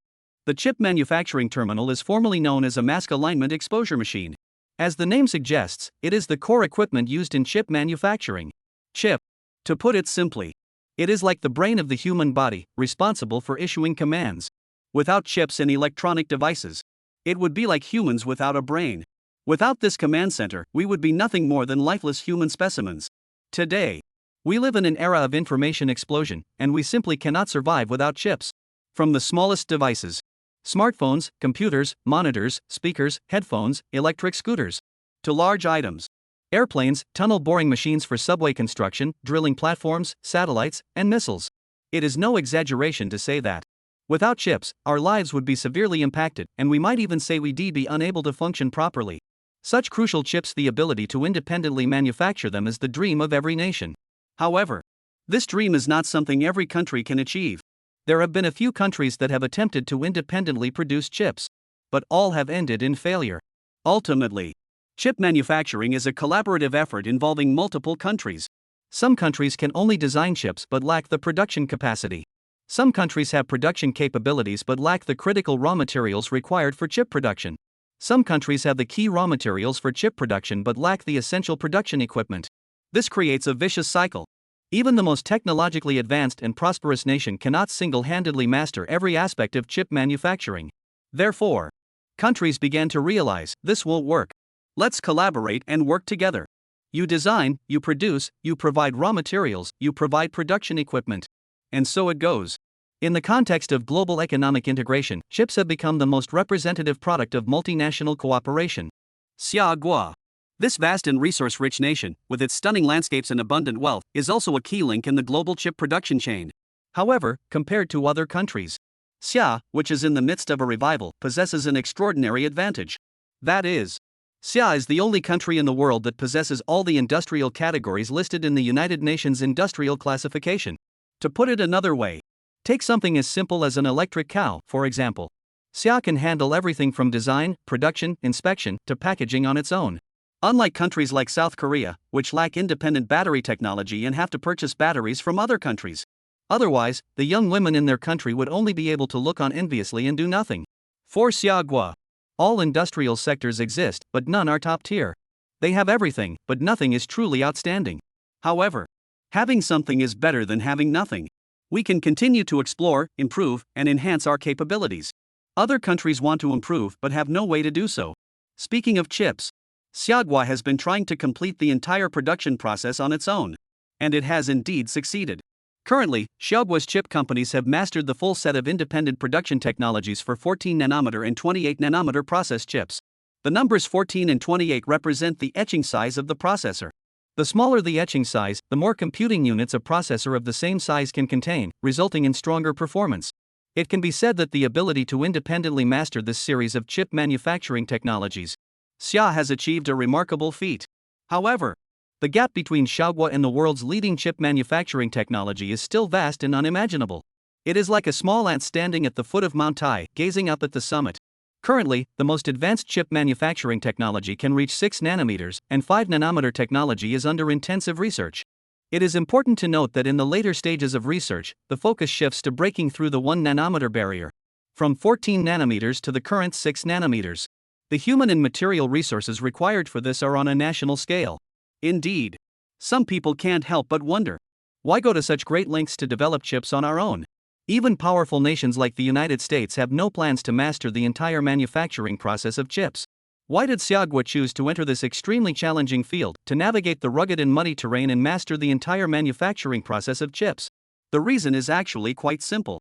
The chip manufacturing terminal is formally known as a mask alignment exposure machine. As the name suggests, it is the core equipment used in chip manufacturing. Chip. To put it simply, it is like the brain of the human body, responsible for issuing commands. Without chips and electronic devices, it would be like humans without a brain. Without this command center, we would be nothing more than lifeless human specimens. Today, we live in an era of information explosion, and we simply cannot survive without chips. From the smallest devices, smartphones, computers, monitors, speakers, headphones, electric scooters, to large items, airplanes, tunnel boring machines for subway construction, drilling platforms, satellites, and missiles. It is no exaggeration to say that without chips, our lives would be severely impacted, and we might even say we'd be unable to function properly. Such crucial chips, the ability to independently manufacture them, is the dream of every nation. However, this dream is not something every country can achieve. There have been a few countries that have attempted to independently produce chips, but all have ended in failure. Ultimately, chip manufacturing is a collaborative effort involving multiple countries. Some countries can only design chips but lack the production capacity. Some countries have production capabilities but lack the critical raw materials required for chip production. Some countries have the key raw materials for chip production but lack the essential production equipment. This creates a vicious cycle. Even the most technologically advanced and prosperous nation cannot single-handedly master every aspect of chip manufacturing. Therefore, countries began to realize this won't work. Let's collaborate and work together. You design, you produce, you provide raw materials, you provide production equipment. And so it goes. In the context of global economic integration, chips have become the most representative product of multinational cooperation. Xiaogua. This vast and resource-rich nation, with its stunning landscapes and abundant wealth, is also a key link in the global chip production chain. However, compared to other countries, Xia, which is in the midst of a revival, possesses an extraordinary advantage. That is, Xia is the only country in the world that possesses all the industrial categories listed in the United Nations Industrial Classification. To put it another way, take something as simple as an electric cow, for example. Xia can handle everything from design, production, inspection, to packaging on its own. Unlike countries like South Korea, which lack independent battery technology and have to purchase batteries from other countries. Otherwise, the young women in their country would only be able to look on enviously and do nothing. For Xiaogua, all industrial sectors exist, but none are top tier. They have everything, but nothing is truly outstanding. However, having something is better than having nothing. We can continue to explore, improve, and enhance our capabilities. Other countries want to improve but have no way to do so. Speaking of chips, Xiaogua has been trying to complete the entire production process on its own. And it has indeed succeeded. Currently, Xiaogua's chip companies have mastered the full set of independent production technologies for 14nm and 28nm process chips. The numbers 14 and 28 represent the etching size of the processor. The smaller the etching size, the more computing units a processor of the same size can contain, resulting in stronger performance. It can be said that the ability to independently master this series of chip manufacturing technologies, Xia has achieved a remarkable feat. However, the gap between Xiaogua and the world's leading chip manufacturing technology is still vast and unimaginable. It is like a small ant standing at the foot of Mount Tai, gazing up at the summit. Currently, the most advanced chip manufacturing technology can reach 6 nanometers, and 5nm technology is under intensive research. It is important to note that in the later stages of research, the focus shifts to breaking through the 1nm barrier. From 14 nanometers to the current 6 nanometers. The human and material resources required for this are on a national scale. Indeed, some people can't help but wonder, why go to such great lengths to develop chips on our own? Even powerful nations like the United States have no plans to master the entire manufacturing process of chips. Why did Xiaogua choose to enter this extremely challenging field, to navigate the rugged and muddy terrain and master the entire manufacturing process of chips? The reason is actually quite simple.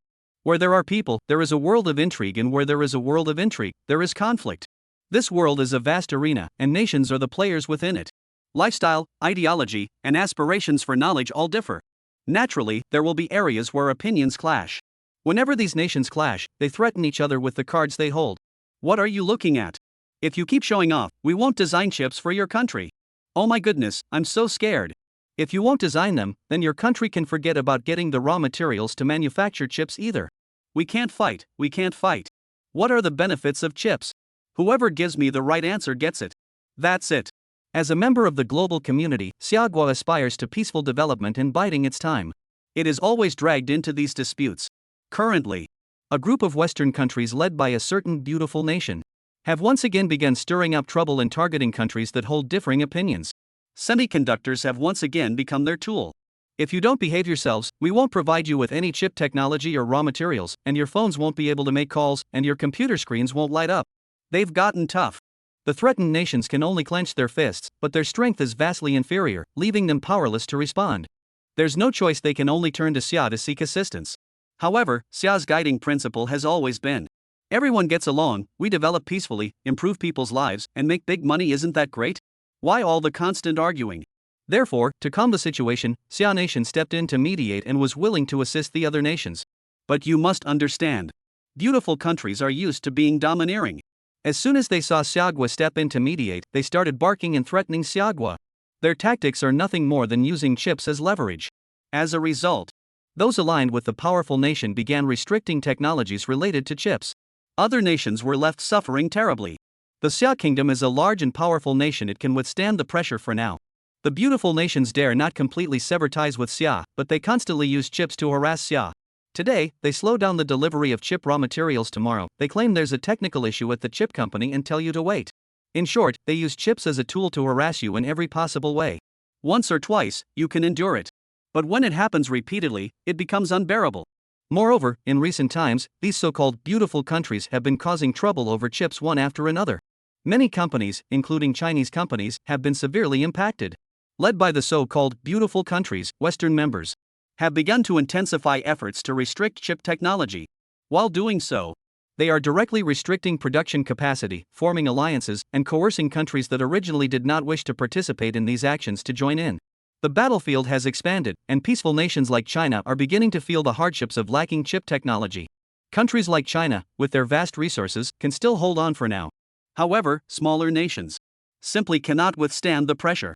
Where there are people, there is a world of intrigue, and where there is a world of intrigue, there is conflict. This world is a vast arena, and nations are the players within it. Lifestyle, ideology, and aspirations for knowledge all differ. Naturally, there will be areas where opinions clash. Whenever these nations clash, they threaten each other with the cards they hold. What are you looking at? If you keep showing off, we won't design chips for your country. Oh my goodness, I'm so scared. If you won't design them, then your country can forget about getting the raw materials to manufacture chips either. We can't fight, we can't fight. What are the benefits of chips? Whoever gives me the right answer gets it. That's it. As a member of the global community, Xiaogua aspires to peaceful development and biding its time. It is always dragged into these disputes. Currently, a group of Western countries led by a certain beautiful nation have once again begun stirring up trouble and targeting countries that hold differing opinions. Semiconductors have once again become their tool. If you don't behave yourselves, we won't provide you with any chip technology or raw materials, and your phones won't be able to make calls, and your computer screens won't light up. They've gotten tough. The threatened nations can only clench their fists, but their strength is vastly inferior, leaving them powerless to respond. There's no choice, they can only turn to Xia to seek assistance. However, Xia's guiding principle has always been: everyone gets along, we develop peacefully, improve people's lives, and make big money. Isn't that great? Why all the constant arguing? Therefore, to calm the situation, Xia Nation stepped in to mediate and was willing to assist the other nations. But you must understand, beautiful countries are used to being domineering. As soon as they saw Xiaogua step in to mediate, they started barking and threatening Xiaogua. Their tactics are nothing more than using chips as leverage. As a result, those aligned with the powerful nation began restricting technologies related to chips. Other nations were left suffering terribly. The Xia Kingdom is a large and powerful nation. It can withstand the pressure for now. The beautiful nations dare not completely sever ties with Xia, but they constantly use chips to harass Xia. Today, they slow down the delivery of chip raw materials. Tomorrow, they claim there's a technical issue at the chip company and tell you to wait. In short, they use chips as a tool to harass you in every possible way. Once or twice, you can endure it. But when it happens repeatedly, it becomes unbearable. Moreover, in recent times, these so-called beautiful countries have been causing trouble over chips one after another. Many companies, including Chinese companies, have been severely impacted. Led by the so-called beautiful countries, Western members have begun to intensify efforts to restrict chip technology. While doing so, they are directly restricting production capacity, forming alliances, and coercing countries that originally did not wish to participate in these actions to join in. The battlefield has expanded, and peaceful nations like China are beginning to feel the hardships of lacking chip technology. Countries like China, with their vast resources, can still hold on for now. However, smaller nations simply cannot withstand the pressure.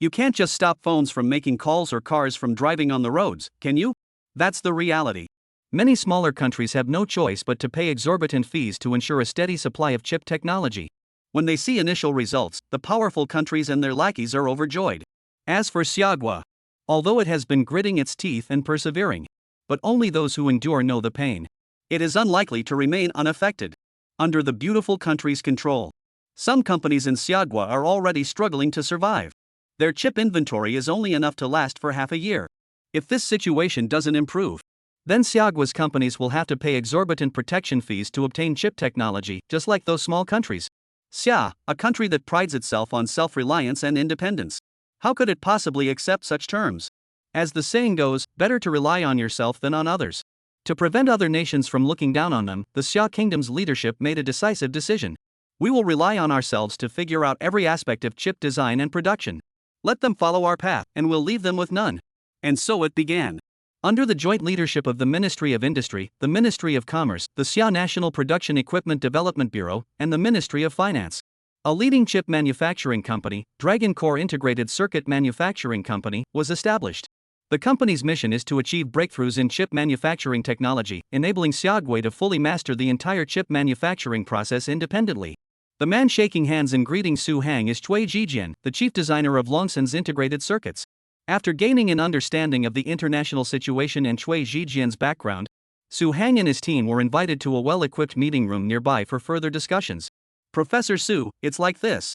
You can't just stop phones from making calls or cars from driving on the roads, can you? That's the reality. Many smaller countries have no choice but to pay exorbitant fees to ensure a steady supply of chip technology. When they see initial results, the powerful countries and their lackeys are overjoyed. As for Xiaogua, although it has been gritting its teeth and persevering, but only those who endure know the pain. It is unlikely to remain unaffected. Under the beautiful country's control, some companies in Xiaogua are already struggling to survive. Their chip inventory is only enough to last for half a year. If this situation doesn't improve, then Xiaogua's companies will have to pay exorbitant protection fees to obtain chip technology, just like those small countries. Xia, a country that prides itself on self-reliance and independence. How could it possibly accept such terms? As the saying goes, better to rely on yourself than on others. To prevent other nations from looking down on them, the Xia Kingdom's leadership made a decisive decision. We will rely on ourselves to figure out every aspect of chip design and production. Let them follow our path, and we'll leave them with none. And so it began. Under the joint leadership of the Ministry of Industry, the Ministry of Commerce, the Xia National Production Equipment Development Bureau, and the Ministry of Finance, a leading chip manufacturing company, Dragon Core Integrated Circuit Manufacturing Company, was established. The company's mission is to achieve breakthroughs in chip manufacturing technology, enabling Xiaogua to fully master the entire chip manufacturing process independently. The man shaking hands and greeting Su Hang is Cui Jijian, the chief designer of Longshan's integrated circuits. After gaining an understanding of the international situation and Cui Jijian's background, Su Hang and his team were invited to a well-equipped meeting room nearby for further discussions. Professor Su, it's like this.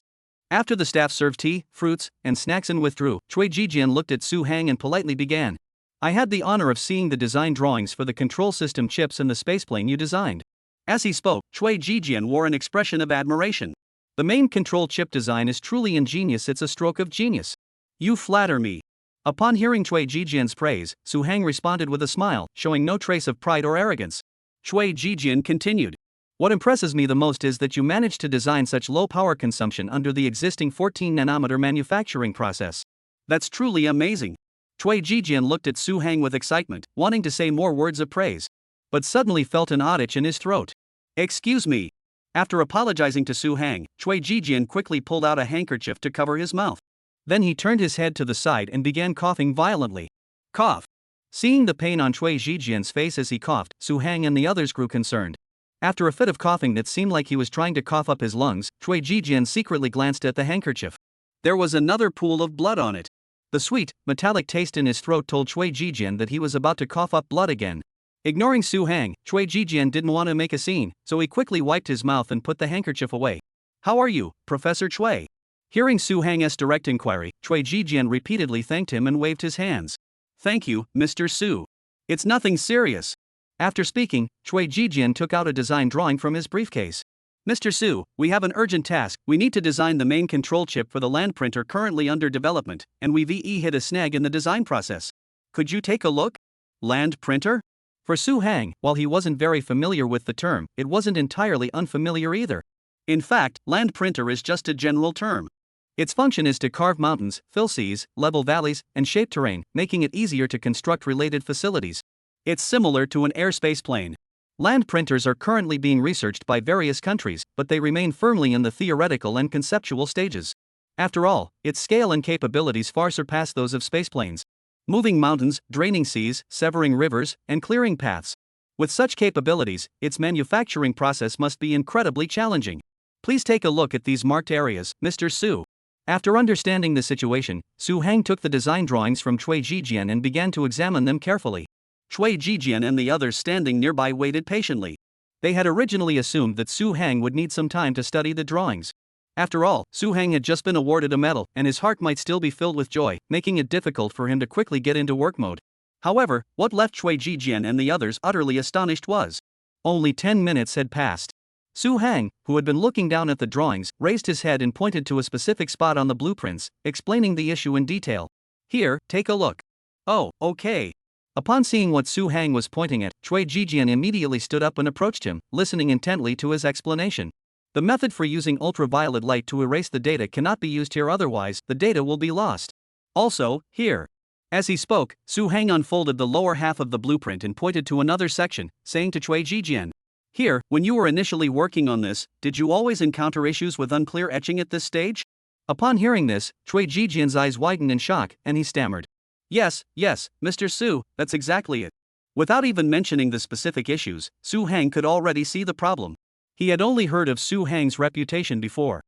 After the staff served tea, fruits, and snacks and withdrew, Cui Jijian looked at Su Hang and politely began. I had the honor of seeing the design drawings for the control system chips and the spaceplane you designed. As he spoke, Cui Jijian wore an expression of admiration. The main control chip design is truly ingenious. It's a stroke of genius. You flatter me. Upon hearing Cui Jijian's praise, Su Hang responded with a smile, showing no trace of pride or arrogance. Chui Jijian continued. What impresses me the most is that you managed to design such low power consumption under the existing 14 nanometer manufacturing process. That's truly amazing. Chui Jijian looked at Su Hang with excitement, wanting to say more words of praise, but suddenly felt an odd itch in his throat. Excuse me. After apologizing to Su Hang, Chui Jijian quickly pulled out a handkerchief to cover his mouth. Then he turned his head to the side and began coughing violently. Cough. Seeing the pain on Chui Jijian's face as he coughed, Su Hang and the others grew concerned. After a fit of coughing that seemed like he was trying to cough up his lungs, Chui Jijian secretly glanced at the handkerchief. There was another pool of blood on it. The sweet, metallic taste in his throat told Chui Jijian that he was about to cough up blood again. Ignoring Su Hang, Chui Jijian didn't want to make a scene, so he quickly wiped his mouth and put the handkerchief away. How are you, Professor Chui? Hearing Su Hang's direct inquiry, Chui Jijian repeatedly thanked him and waved his hands. Thank you, Mr. Su. It's nothing serious. After speaking, Chui Jijian took out a design drawing from his briefcase. Mr. Su, we have an urgent task. We need to design the main control chip for the land printer currently under development, and we've hit a snag in the design process. Could you take a look? Land printer? For Su Hang, while he wasn't very familiar with the term, it wasn't entirely unfamiliar either. In fact, land printer is just a general term. Its function is to carve mountains, fill seas, level valleys, and shape terrain, making it easier to construct related facilities. It's similar to an airspace plane. Land printers are currently being researched by various countries, but they remain firmly in the theoretical and conceptual stages. After all, its scale and capabilities far surpass those of spaceplanes. Moving mountains, draining seas, severing rivers, and clearing paths. With such capabilities, its manufacturing process must be incredibly challenging. Please take a look at these marked areas, Mr. Su. After understanding the situation, Su Hang took the design drawings from Chui Jijian and began to examine them carefully. Chui Jijian and the others standing nearby waited patiently. They had originally assumed that Su Hang would need some time to study the drawings. After all, Su Hang had just been awarded a medal, and his heart might still be filled with joy, making it difficult for him to quickly get into work mode. However, what left Chui Jijian and the others utterly astonished was only 10 minutes had passed. Su Hang, who had been looking down at the drawings, raised his head and pointed to a specific spot on the blueprints, explaining the issue in detail. Here, take a look. Oh, okay. Upon seeing what Su Hang was pointing at, Chui Jijian immediately stood up and approached him, listening intently to his explanation. The method for using ultraviolet light to erase the data cannot be used here, otherwise, the data will be lost. Also, here. As he spoke, Su Hang unfolded the lower half of the blueprint and pointed to another section, saying to Chui Jijian, here, when you were initially working on this, did you always encounter issues with unclear etching at this stage? Upon hearing this, Chui Jijian's eyes widened in shock, and he stammered. Yes, Mr. Su, that's exactly it. Without even mentioning the specific issues, Su Hang could already see the problem. He had only heard of Su Hang's reputation before.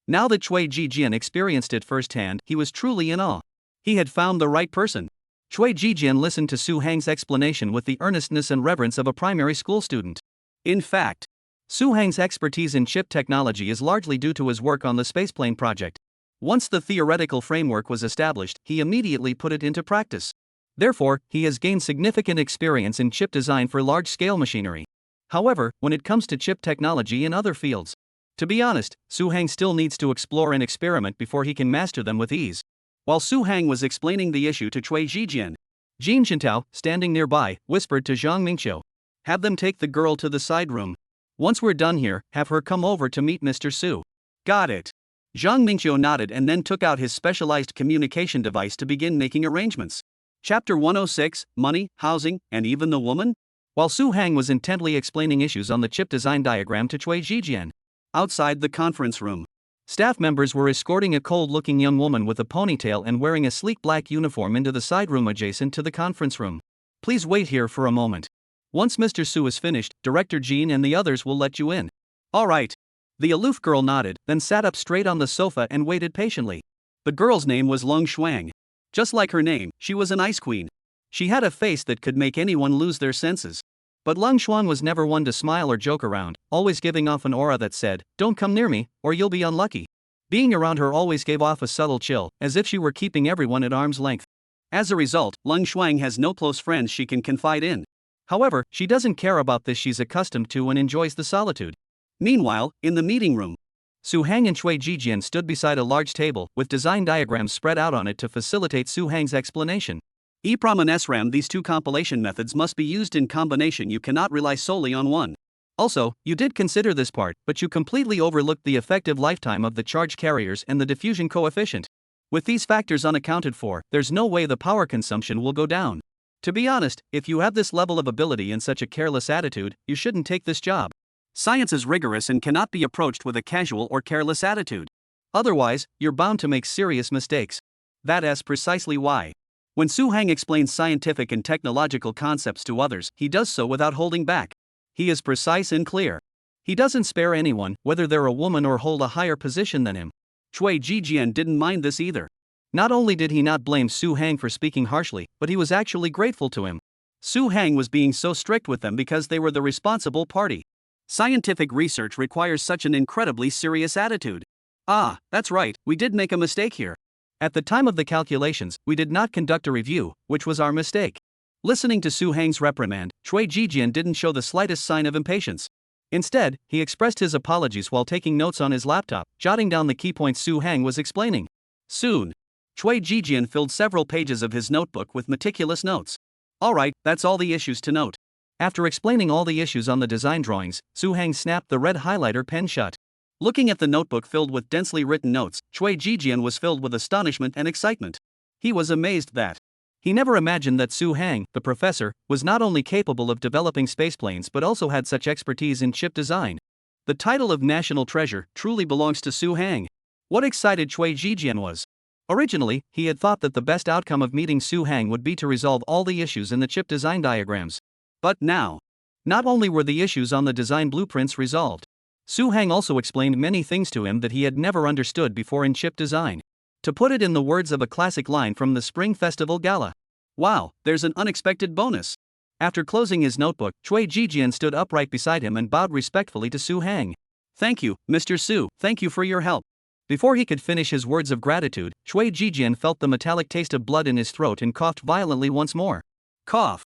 Now that Chui Jijian experienced it firsthand, he was truly in awe. He had found the right person. Chui Jijian listened to Su Hang's explanation with the earnestness and reverence of a primary school student. In fact, Su Hang's expertise in chip technology is largely due to his work on the spaceplane project. Once the theoretical framework was established, he immediately put it into practice. Therefore, he has gained significant experience in chip design for large-scale machinery. However, when it comes to chip technology in other fields, to be honest, Su Hang still needs to explore and experiment before he can master them with ease. While Su Hang was explaining the issue to Chui Jijian, Jin Shintao, standing nearby, whispered to Zhang Mingqiu, have them take the girl to the side room. Once we're done here, have her come over to meet Mr. Su. Got it. Zhang Mingqiu nodded and then took out his specialized communication device to begin making arrangements. Chapter 106, Money, Housing, and Even the Woman? While Su Hang was intently explaining issues on the chip design diagram to Chui Jijian, outside the conference room, staff members were escorting a cold-looking young woman with a ponytail and wearing a sleek black uniform into the side room adjacent to the conference room. Please wait here for a moment. Once Mr. Su is finished, Director Jean and the others will let you in. All right. The aloof girl nodded, then sat up straight on the sofa and waited patiently. The girl's name was Lung Shuang. Just like her name, she was an ice queen. She had a face that could make anyone lose their senses. But Lung Shuang was never one to smile or joke around, always giving off an aura that said, don't come near me, or you'll be unlucky. Being around her always gave off a subtle chill, as if she were keeping everyone at arm's length. As a result, Lung Shuang has no close friends she can confide in. However, she doesn't care about this, she's accustomed to and enjoys the solitude. Meanwhile, in the meeting room, Su Hang and Chui Jijian stood beside a large table, with design diagrams spread out on it to facilitate Su Hang's explanation. EEPROM and SRAM. These two compilation methods must be used in combination. You cannot rely solely on one. Also, you did consider this part, but you completely overlooked the effective lifetime of the charge carriers and the diffusion coefficient. With these factors unaccounted for, there's no way the power consumption will go down. To be honest, if you have this level of ability and such a careless attitude, you shouldn't take this job. Science is rigorous and cannot be approached with a casual or careless attitude. Otherwise, you're bound to make serious mistakes. That's precisely why. When Su Hang explains scientific and technological concepts to others, he does so without holding back. He is precise and clear. He doesn't spare anyone, whether they're a woman or hold a higher position than him. Cui Jijian didn't mind this either. Not only did he not blame Su Hang for speaking harshly, but he was actually grateful to him. Su Hang was being so strict with them because they were the responsible party. Scientific research requires such an incredibly serious attitude. Ah, that's right, we did make a mistake here. At the time of the calculations, we did not conduct a review, which was our mistake. Listening to Su Hang's reprimand, Cui Jijian didn't show the slightest sign of impatience. Instead, he expressed his apologies while taking notes on his laptop, jotting down the key points Su Hang was explaining. Soon, Cui Jijian filled several pages of his notebook with meticulous notes. Alright, that's all the issues to note. After explaining all the issues on the design drawings, Su Hang snapped the red highlighter pen shut. Looking at the notebook filled with densely written notes, Cui Jijian was filled with astonishment and excitement. He was amazed that he never imagined that Su Hang, the professor, was not only capable of developing spaceplanes but also had such expertise in chip design. The title of national treasure truly belongs to Su Hang. What excited Cui Jijian was, originally, he had thought that the best outcome of meeting Su Hang would be to resolve all the issues in the chip design diagrams. But now, not only were the issues on the design blueprints resolved, Su Hang also explained many things to him that he had never understood before in chip design. To put it in the words of a classic line from the Spring Festival Gala, wow, there's an unexpected bonus. After closing his notebook, Cui Jijian stood upright beside him and bowed respectfully to Su Hang. Thank you, Mr. Su, thank you for your help. Before he could finish his words of gratitude, Cui Jijian felt the metallic taste of blood in his throat and coughed violently once more. Cough.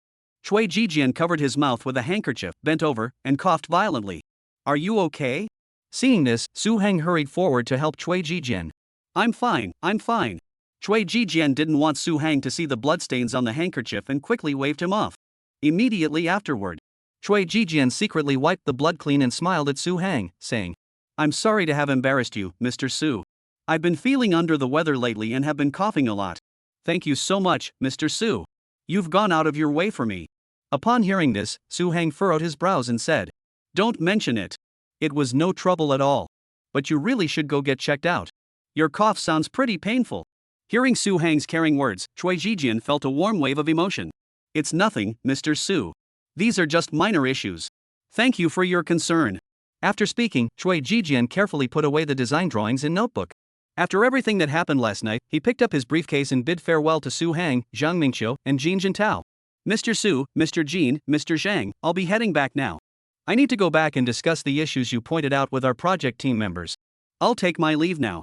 Cui Jijian covered his mouth with a handkerchief, bent over, and coughed violently. Are you okay? Seeing this, Su Hang hurried forward to help Cui Jijian. I'm fine, I'm fine. Cui Jijian didn't want Su Hang to see the bloodstains on the handkerchief and quickly waved him off. Immediately afterward, Cui Jijian secretly wiped the blood clean and smiled at Su Hang, saying, I'm sorry to have embarrassed you, Mr. Su. I've been feeling under the weather lately and have been coughing a lot. Thank you so much, Mr. Su. You've gone out of your way for me. Upon hearing this, Su Hang furrowed his brows and said, Don't mention it. It was no trouble at all. But you really should go get checked out. Your cough sounds pretty painful. Hearing Su Hang's caring words, Cui Jijian felt a warm wave of emotion. It's nothing, Mr. Su. These are just minor issues. Thank you for your concern. After speaking, Cui Jijian carefully put away the design drawings and notebook. After everything that happened last night, he picked up his briefcase and bid farewell to Su Hang, Zhang Mingqiu, and Jin Jintao. Mr. Su, Mr. Jin, Mr. Zhang, I'll be heading back now. I need to go back and discuss the issues you pointed out with our project team members. I'll take my leave now.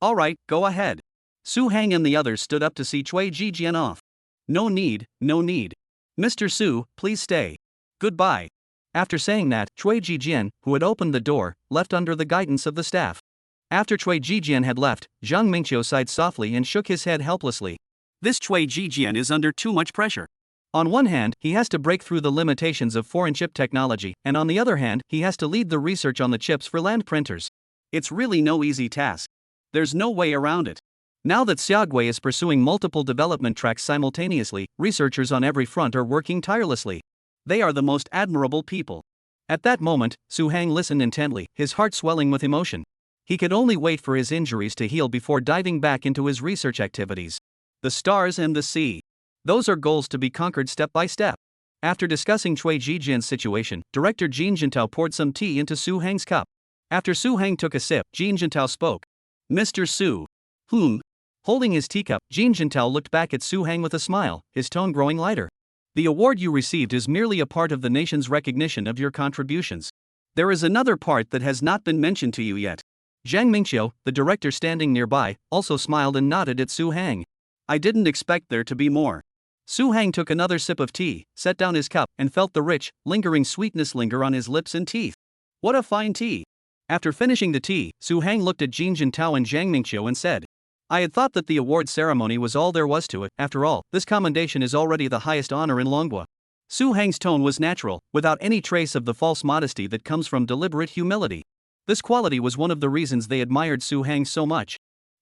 Alright, go ahead. Su Hang and the others stood up to see Cui Jijian off. No need, no need. Mr. Su, please stay. Goodbye. After saying that, Cui Jijian, who had opened the door, left under the guidance of the staff. After Cui Jijian had left, Zhang Mingqiu sighed softly and shook his head helplessly. This Cui Jijian is under too much pressure. On one hand, he has to break through the limitations of foreign chip technology, and on the other hand, he has to lead the research on the chips for land printers. It's really no easy task. There's no way around it. Now that Xiaogui is pursuing multiple development tracks simultaneously, researchers on every front are working tirelessly. They are the most admirable people. At that moment, Su Hang listened intently, his heart swelling with emotion. He could only wait for his injuries to heal before diving back into his research activities. The stars and the sea. Those are goals to be conquered step by step. After discussing Cui Jijian's situation, Director Jin Jintao poured some tea into Su Hang's cup. After Su Hang took a sip, Jin Jintao spoke. Mr. Su. Holding his teacup, Jin Jintao looked back at Su Hang with a smile, his tone growing lighter. The award you received is merely a part of the nation's recognition of your contributions. There is another part that has not been mentioned to you yet. Zhang Mingqiu, the director standing nearby, also smiled and nodded at Su Hang. I didn't expect there to be more. Su Hang took another sip of tea, set down his cup, and felt the rich, lingering sweetness linger on his lips and teeth. What a fine tea! After finishing the tea, Su Hang looked at Jin Jintao and Zhang Mingqiu and said, I had thought that the award ceremony was all there was to it. After all, this commendation is already the highest honor in Longwa. Su Hang's tone was natural, without any trace of the false modesty that comes from deliberate humility. This quality was one of the reasons they admired Su Hang so much.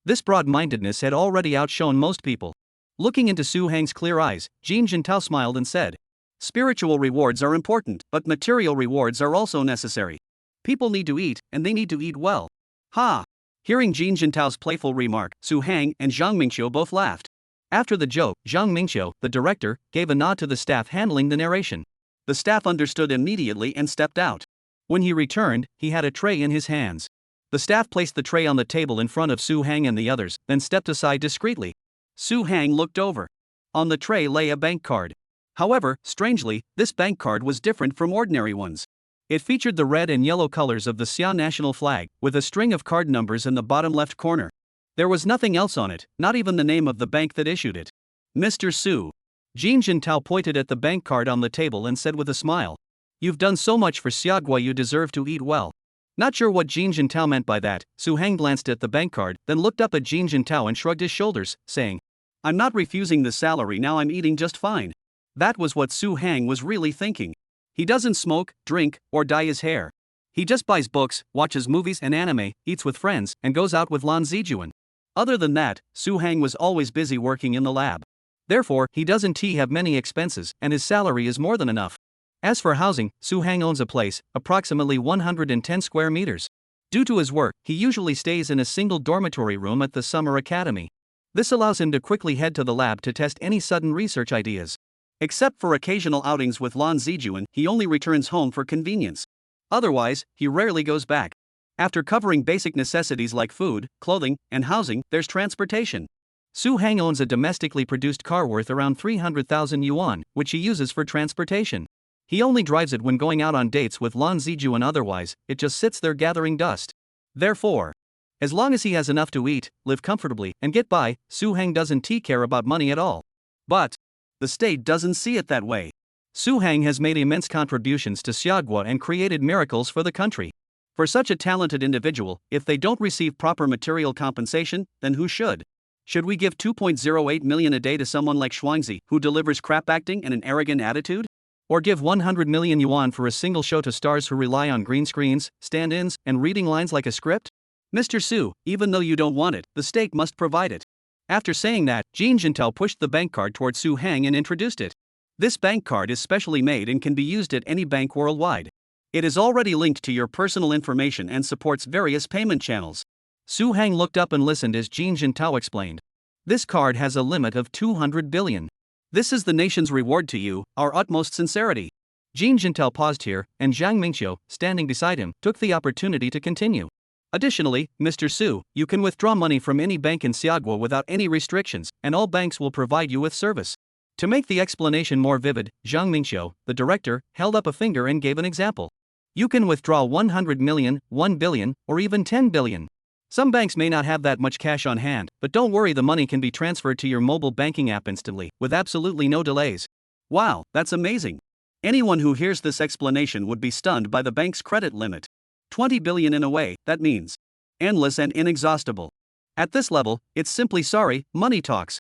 This broad-mindedness had already outshone most people. Looking into Su Hang's clear eyes, Jin Jintao smiled and said, "Spiritual rewards are important, but material rewards are also necessary. People need to eat, and they need to eat well." Ha! Hearing Jin Jintao's playful remark, Su Hang and Zhang Mingqiu both laughed. After the joke, Zhang Mingqiu, the director, gave a nod to the staff handling the narration. The staff understood immediately and stepped out. When he returned, he had a tray in his hands. The staff placed the tray on the table in front of Su Hang and the others, then stepped aside discreetly. Su Hang looked over. On the tray lay a bank card. However, strangely, this bank card was different from ordinary ones. It featured the red and yellow colors of the Xia national flag, with a string of card numbers in the bottom left corner. There was nothing else on it, not even the name of the bank that issued it. "Mr. Su." Jin Jintao pointed at the bank card on the table and said with a smile, "You've done so much for Xiagua, you deserve to eat well." Not sure what Jin Jintao meant by that, Su Hang glanced at the bank card, then looked up at Jin Jintao and shrugged his shoulders, saying, "I'm not refusing the salary now, I'm eating just fine." That was what Su Hang was really thinking. He doesn't smoke, drink, or dye his hair. He just buys books, watches movies and anime, eats with friends, and goes out with Lan Zijuan. Other than that, Su Hang was always busy working in the lab. Therefore, he doesn't have many expenses, and his salary is more than enough. As for housing, Su Hang owns a place, approximately 110 square meters. Due to his work, he usually stays in a single dormitory room at the summer academy. This allows him to quickly head to the lab to test any sudden research ideas. Except for occasional outings with Lan Zijuan, he only returns home for convenience. Otherwise, he rarely goes back. After covering basic necessities like food, clothing, and housing, there's transportation. Su Hang owns a domestically produced car worth around 300,000 yuan, which he uses for transportation. He only drives it when going out on dates with Lan Zijuan, otherwise, it just sits there gathering dust. Therefore, as long as he has enough to eat, live comfortably, and get by, Su Hang doesn't care about money at all. But the state doesn't see it that way. Su Hang has made immense contributions to Xiagua and created miracles for the country. For such a talented individual, if they don't receive proper material compensation, then who should? Should we give 2.08 million a day to someone like Shuangzi, who delivers crap acting and an arrogant attitude? Or give 100 million yuan for a single show to stars who rely on green screens, stand-ins, and reading lines like a script? Mr. Su, even though you don't want it, the state must provide it. After saying that, Jin Jintao pushed the bank card toward Su Hang and introduced it. This bank card is specially made and can be used at any bank worldwide. It is already linked to your personal information and supports various payment channels. Su Hang looked up and listened as Jin Jintao explained. This card has a limit of 200 billion. This is the nation's reward to you, our utmost sincerity. Jin Jintao paused here, and Zhang Mingqiu, standing beside him, took the opportunity to continue. Additionally, Mr. Su, you can withdraw money from any bank in Xiagua without any restrictions, and all banks will provide you with service. To make the explanation more vivid, Zhang Mingqiu, the director, held up a finger and gave an example. You can withdraw 100 million, 1 billion, or even 10 billion. Some banks may not have that much cash on hand, but don't worry, the money can be transferred to your mobile banking app instantly, with absolutely no delays. Wow, that's amazing. Anyone who hears this explanation would be stunned by the bank's credit limit. 20 billion in a way, that means endless and inexhaustible. At this level, it's simply sorry, money talks.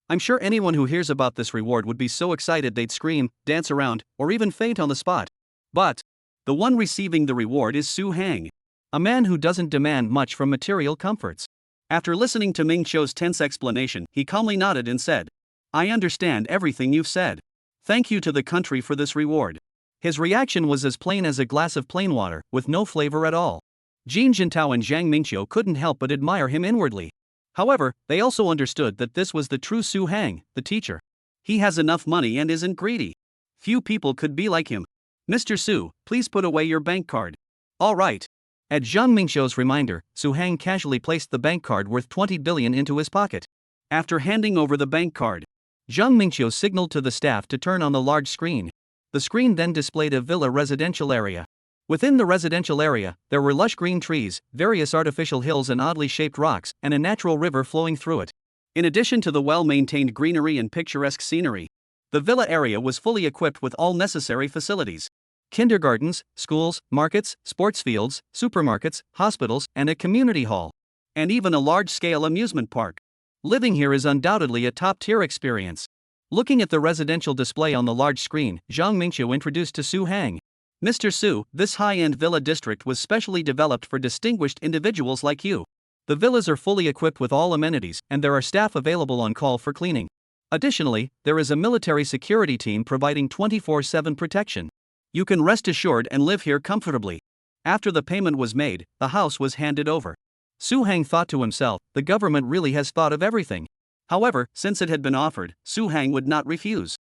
I'm sure anyone who hears about this reward would be so excited they'd scream, dance around, or even faint on the spot. But the one receiving the reward is Su Hang, a man who doesn't demand much from material comforts. After listening to Ming Qiu's tense explanation, he calmly nodded and said, "I understand everything you've said. Thank you to the country for this reward." His reaction was as plain as a glass of plain water, with no flavor at all. Jin Jintao and Zhang Mingqiu couldn't help but admire him inwardly. However, they also understood that this was the true Su Hang, the teacher. He has enough money and isn't greedy. Few people could be like him. "Mr. Su, please put away your bank card." "All right." At Zhang Mingqiu's reminder, Su Hang casually placed the bank card worth 20 billion into his pocket. After handing over the bank card, Zhang Mingqiu signaled to the staff to turn on the large screen. The screen then displayed a villa residential area. Within the residential area, there were lush green trees, various artificial hills and oddly shaped rocks, and a natural river flowing through it. In addition to the well-maintained greenery and picturesque scenery, the villa area was fully equipped with all necessary facilities. Kindergartens, schools, markets, sports fields, supermarkets, hospitals, and a community hall. And even a large-scale amusement park. Living here is undoubtedly a top-tier experience. Looking at the residential display on the large screen, Zhang Mingqiu introduced to Su Hang. Mr. Su, this high-end villa district was specially developed for distinguished individuals like you. The villas are fully equipped with all amenities, and there are staff available on call for cleaning. Additionally, there is a military security team providing 24/7 protection. You can rest assured and live here comfortably. After the payment was made, the house was handed over. Su Hang thought to himself, the government really has thought of everything. However, since it had been offered, Su Hang would not refuse.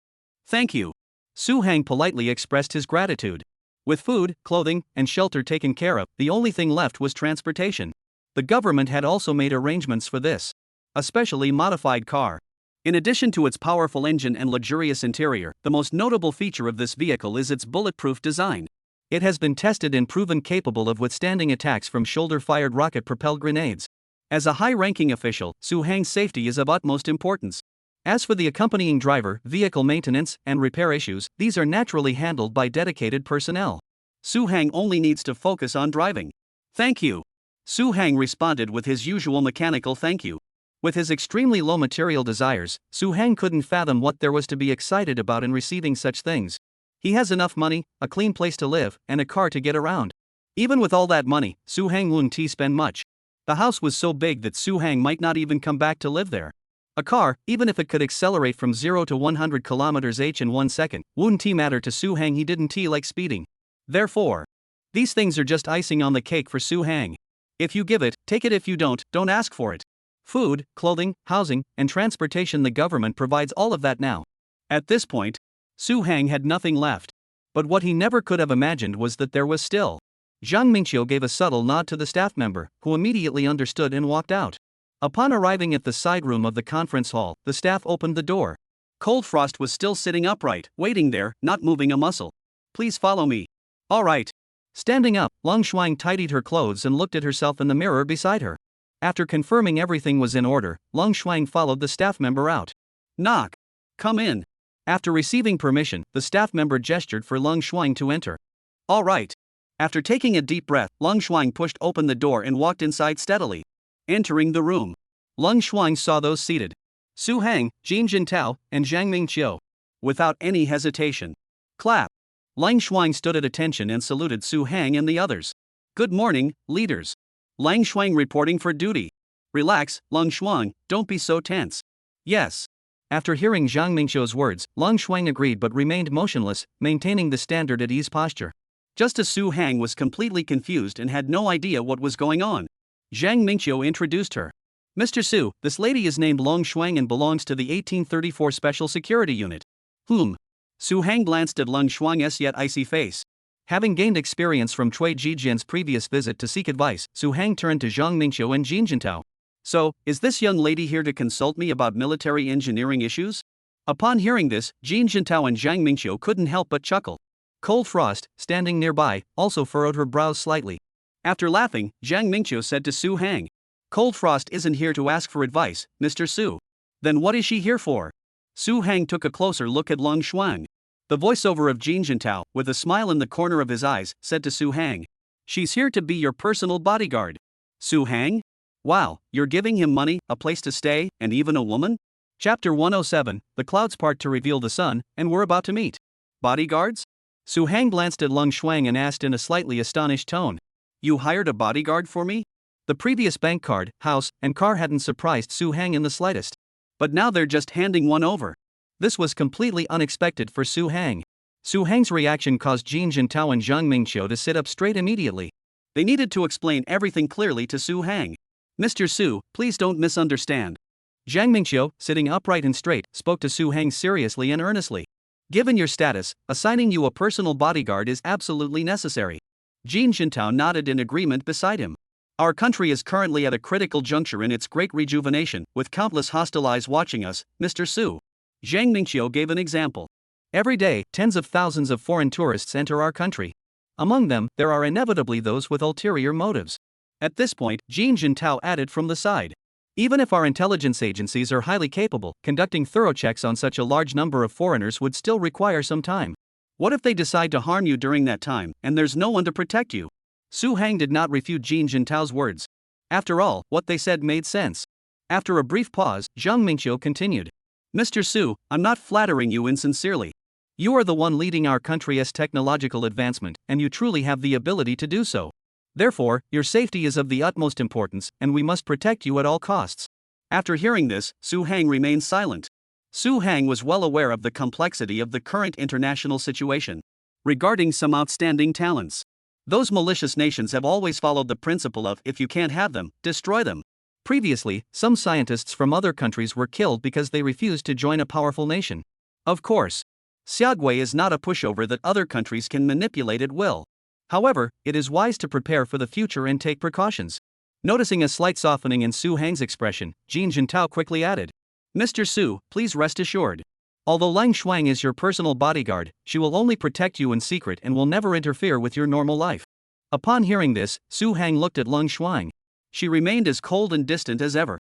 Thank you. Su Hang politely expressed his gratitude. With food, clothing, and shelter taken care of, the only thing left was transportation. The government had also made arrangements for this. A specially modified car. In addition to its powerful engine and luxurious interior, the most notable feature of this vehicle is its bulletproof design. It has been tested and proven capable of withstanding attacks from shoulder-fired rocket-propelled grenades. As a high-ranking official, Su Hang's safety is of utmost importance. As for the accompanying driver, vehicle maintenance, and repair issues, these are naturally handled by dedicated personnel. Su Hang only needs to focus on driving. Thank you. Su Hang responded with his usual mechanical thank you. With his extremely low material desires, Su Hang couldn't fathom what there was to be excited about in receiving such things. He has enough money, a clean place to live, and a car to get around. Even with all that money, Su Hang wouldn't spend much. The house was so big that Su Hang might not even come back to live there. A car, even if it could accelerate from 0 to 100 km/h in 1 second, wouldn't matter to Su Hang. He didn't like speeding. Therefore, these things are just icing on the cake for Su Hang. If you give it, take it. If you don't ask for it. Food, clothing, housing, and transportation, the government provides all of that now. At this point, Su Hang had nothing left. But what he never could have imagined was that there was still. Zhang Mingqiu gave a subtle nod to the staff member, who immediately understood and walked out. Upon arriving at the side room of the conference hall, the staff opened the door. Cold Frost was still sitting upright, waiting there, not moving a muscle. Please follow me. All right. Standing up, Long Shuang tidied her clothes and looked at herself in the mirror beside her. After confirming everything was in order, Long Shuang followed the staff member out. Knock. Come in. After receiving permission, the staff member gestured for Long Shuang to enter. All right. After taking a deep breath, Long Shuang pushed open the door and walked inside steadily. Entering the room, Long Shuang saw those seated. Su Hang, Jin Jintao, and Zhang Mingqiu. Without any hesitation. Clap. Lang Shuang stood at attention and saluted Su Hang and the others. Good morning, leaders. Lang Shuang reporting for duty. Relax, Lang Shuang, don't be so tense. Yes. After hearing Zhang Mingqiu's words, Lang Shuang agreed but remained motionless, maintaining the standard at ease posture. Just as Su Hang was completely confused and had no idea what was going on, Zhang Mingqiu introduced her. Mr. Su, this lady is named Long Shuang and belongs to the 1834 Special Security Unit. Su Hang glanced at Long Shuang's yet icy face. Having gained experience from Cui Jijian's previous visit to seek advice, Su Hang turned to Zhang Mingqiu and Jin Jintao. So, is this young lady here to consult me about military engineering issues? Upon hearing this, Jin Jintao and Zhang Mingqiu couldn't help but chuckle. Cold Frost, standing nearby, also furrowed her brows slightly. After laughing, Zhang Mingqiu said to Su Hang. Cold Frost isn't here to ask for advice, Mr. Su. Then what is she here for? Su Hang took a closer look at Long Shuang. The voiceover of Jin Jintao, with a smile in the corner of his eyes, said to Su Hang. She's here to be your personal bodyguard. Su Hang? Wow, you're giving him money, a place to stay, and even a woman? Chapter 107, the clouds part to reveal the sun, and we're about to meet. Bodyguards? Su Hang glanced at Long Shuang and asked in a slightly astonished tone. You hired a bodyguard for me? The previous bank card, house, and car hadn't surprised Su Hang in the slightest. But now they're just handing one over. This was completely unexpected for Su Hang. Su Hang's reaction caused Jin Jintao and Zhang Mingqiu to sit up straight immediately. They needed to explain everything clearly to Su Hang. Mr. Su, please don't misunderstand. Zhang Mingqiu, sitting upright and straight, spoke to Su Hang seriously and earnestly. Given your status, assigning you a personal bodyguard is absolutely necessary. Jin Jintao nodded in agreement beside him. Our country is currently at a critical juncture in its great rejuvenation, with countless hostile eyes watching us, Mr. Su. Zhang Mingqiu gave an example. Every day, tens of thousands of foreign tourists enter our country. Among them, there are inevitably those with ulterior motives. At this point, Jin Jintao added from the side. Even if our intelligence agencies are highly capable, conducting thorough checks on such a large number of foreigners would still require some time. What if they decide to harm you during that time, and there's no one to protect you? Su Hang did not refute Jin Jintao's words. After all, what they said made sense. After a brief pause, Zhang Mingqiu continued. Mr. Su, I'm not flattering you insincerely. You are the one leading our country's technological advancement, and you truly have the ability to do so. Therefore, your safety is of the utmost importance, and we must protect you at all costs. After hearing this, Su Hang remained silent. Su Hang was well aware of the complexity of the current international situation. Regarding some outstanding talents, those malicious nations have always followed the principle of if you can't have them, destroy them. Previously, some scientists from other countries were killed because they refused to join a powerful nation. Of course, Xiaogui is not a pushover that other countries can manipulate at will. However, it is wise to prepare for the future and take precautions. Noticing a slight softening in Su Hang's expression, Jin Jintao quickly added, Mr. Su, please rest assured. Although Lang Shuang is your personal bodyguard, she will only protect you in secret and will never interfere with your normal life. Upon hearing this, Su Hang looked at Lang Shuang. She remained as cold and distant as ever.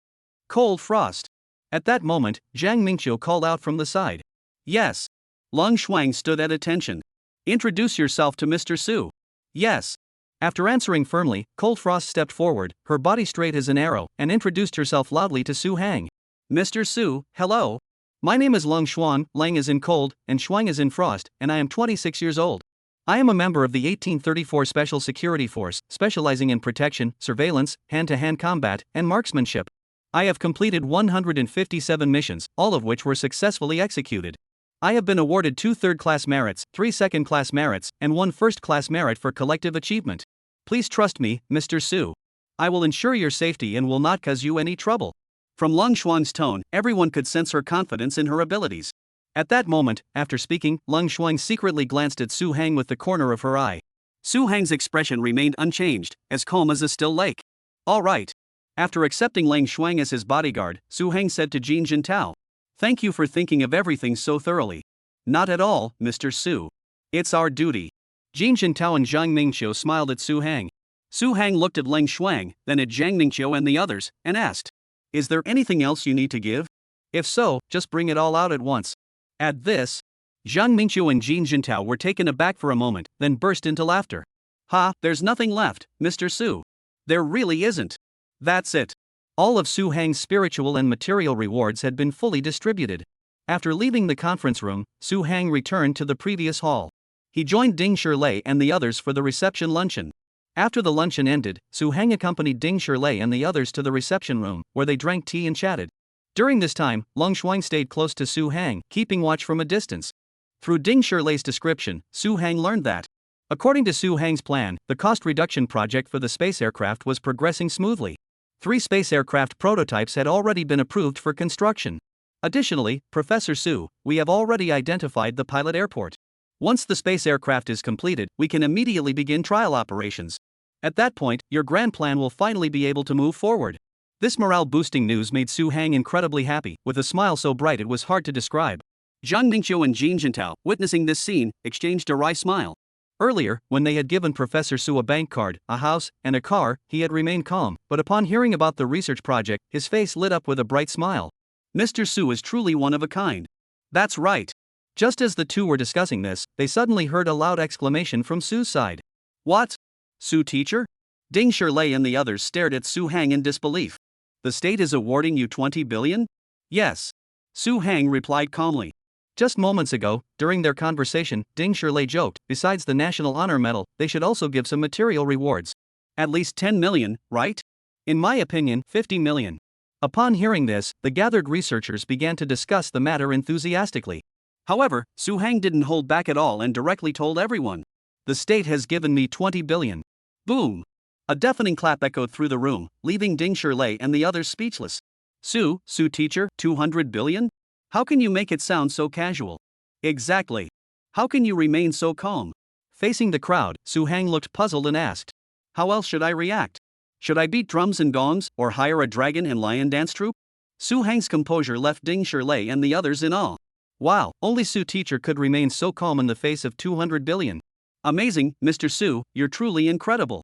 Cold frost. At that moment, Zhang Mingqiu called out from the side. Yes. Lang Shuang stood at attention. Introduce yourself to Mr. Su. Yes. After answering firmly, Cold Frost stepped forward, her body straight as an arrow, and introduced herself loudly to Su Hang. Mr. Su, hello. My name is Lang Shuang, Lang is in cold, and Shuang is in frost, and I am 26 years old. I am a member of the 1834 Special Security Force, specializing in protection, surveillance, hand-to-hand combat, and marksmanship. I have completed 157 missions, all of which were successfully executed. I have been awarded 2 third-class merits, 3 second-class merits, and 1 first-class merit for collective achievement. Please trust me, Mr. Su. I will ensure your safety and will not cause you any trouble. From Lang Shuang's tone, everyone could sense her confidence in her abilities. At that moment, after speaking, Lang Shuang secretly glanced at Su Hang with the corner of her eye. Su Hang's expression remained unchanged, as calm as a still lake. All right. After accepting Lang Shuang as his bodyguard, Su Hang said to Jin Jintao, Thank you for thinking of everything so thoroughly. Not at all, Mr. Su. It's our duty. Jin Jintao and Zhang Mingqiu smiled at Su Hang. Su Hang looked at Lang Shuang, then at Zhang Mingqiu and the others, and asked, Is there anything else you need to give? If so, just bring it all out at once. At this, Zhang Mingqiu and Jin Jintao were taken aback for a moment, then burst into laughter. Ha, there's nothing left, Mr. Su. There really isn't. That's it. All of Su Hang's spiritual and material rewards had been fully distributed. After leaving the conference room, Su Hang returned to the previous hall. He joined Ding Shirlei and the others for the reception luncheon. After the luncheon ended, Su Hang accompanied Ding Shirlei and the others to the reception room, where they drank tea and chatted. During this time, Lang Shuang stayed close to Su Hang, keeping watch from a distance. Through Ding Shirlei's description, Su Hang learned that, according to Su Hang's plan, the cost reduction project for the space aircraft was progressing smoothly. 3 space aircraft prototypes had already been approved for construction. Additionally, Professor Su, we have already identified the pilot airport. Once the space aircraft is completed, we can immediately begin trial operations. At that point, your grand plan will finally be able to move forward. This morale-boosting news made Su Hang incredibly happy, with a smile so bright it was hard to describe. Zhang Mingqiu and Jin Jintao, witnessing this scene, exchanged a wry smile. Earlier, when they had given Professor Su a bank card, a house, and a car, he had remained calm, but upon hearing about the research project, his face lit up with a bright smile. Mr. Su is truly one of a kind. That's right. Just as the two were discussing this, they suddenly heard a loud exclamation from Su's side. What? Su teacher? Ding Shirlei and the others stared at Su Hang in disbelief. The state is awarding you 20 billion? Yes. Su Hang replied calmly. Just moments ago, during their conversation, Ding Shirlei joked, besides the National Honor Medal, they should also give some material rewards. At least 10 million, right? In my opinion, 50 million. Upon hearing this, the gathered researchers began to discuss the matter enthusiastically. However, Su Hang didn't hold back at all and directly told everyone. The state has given me 20 billion. Boom! A deafening clap echoed through the room, leaving Ding Shirlei and the others speechless. Su teacher, 200 billion? How can you make it sound so casual? Exactly. How can you remain so calm? Facing the crowd, Su Hang looked puzzled and asked, How else should I react? Should I beat drums and gongs, or hire a dragon and lion dance troupe? Su Hang's composure left Ding Shirlei and the others in awe. Wow, only Su teacher could remain so calm in the face of 200 billion. Amazing, Mr. Su, you're truly incredible.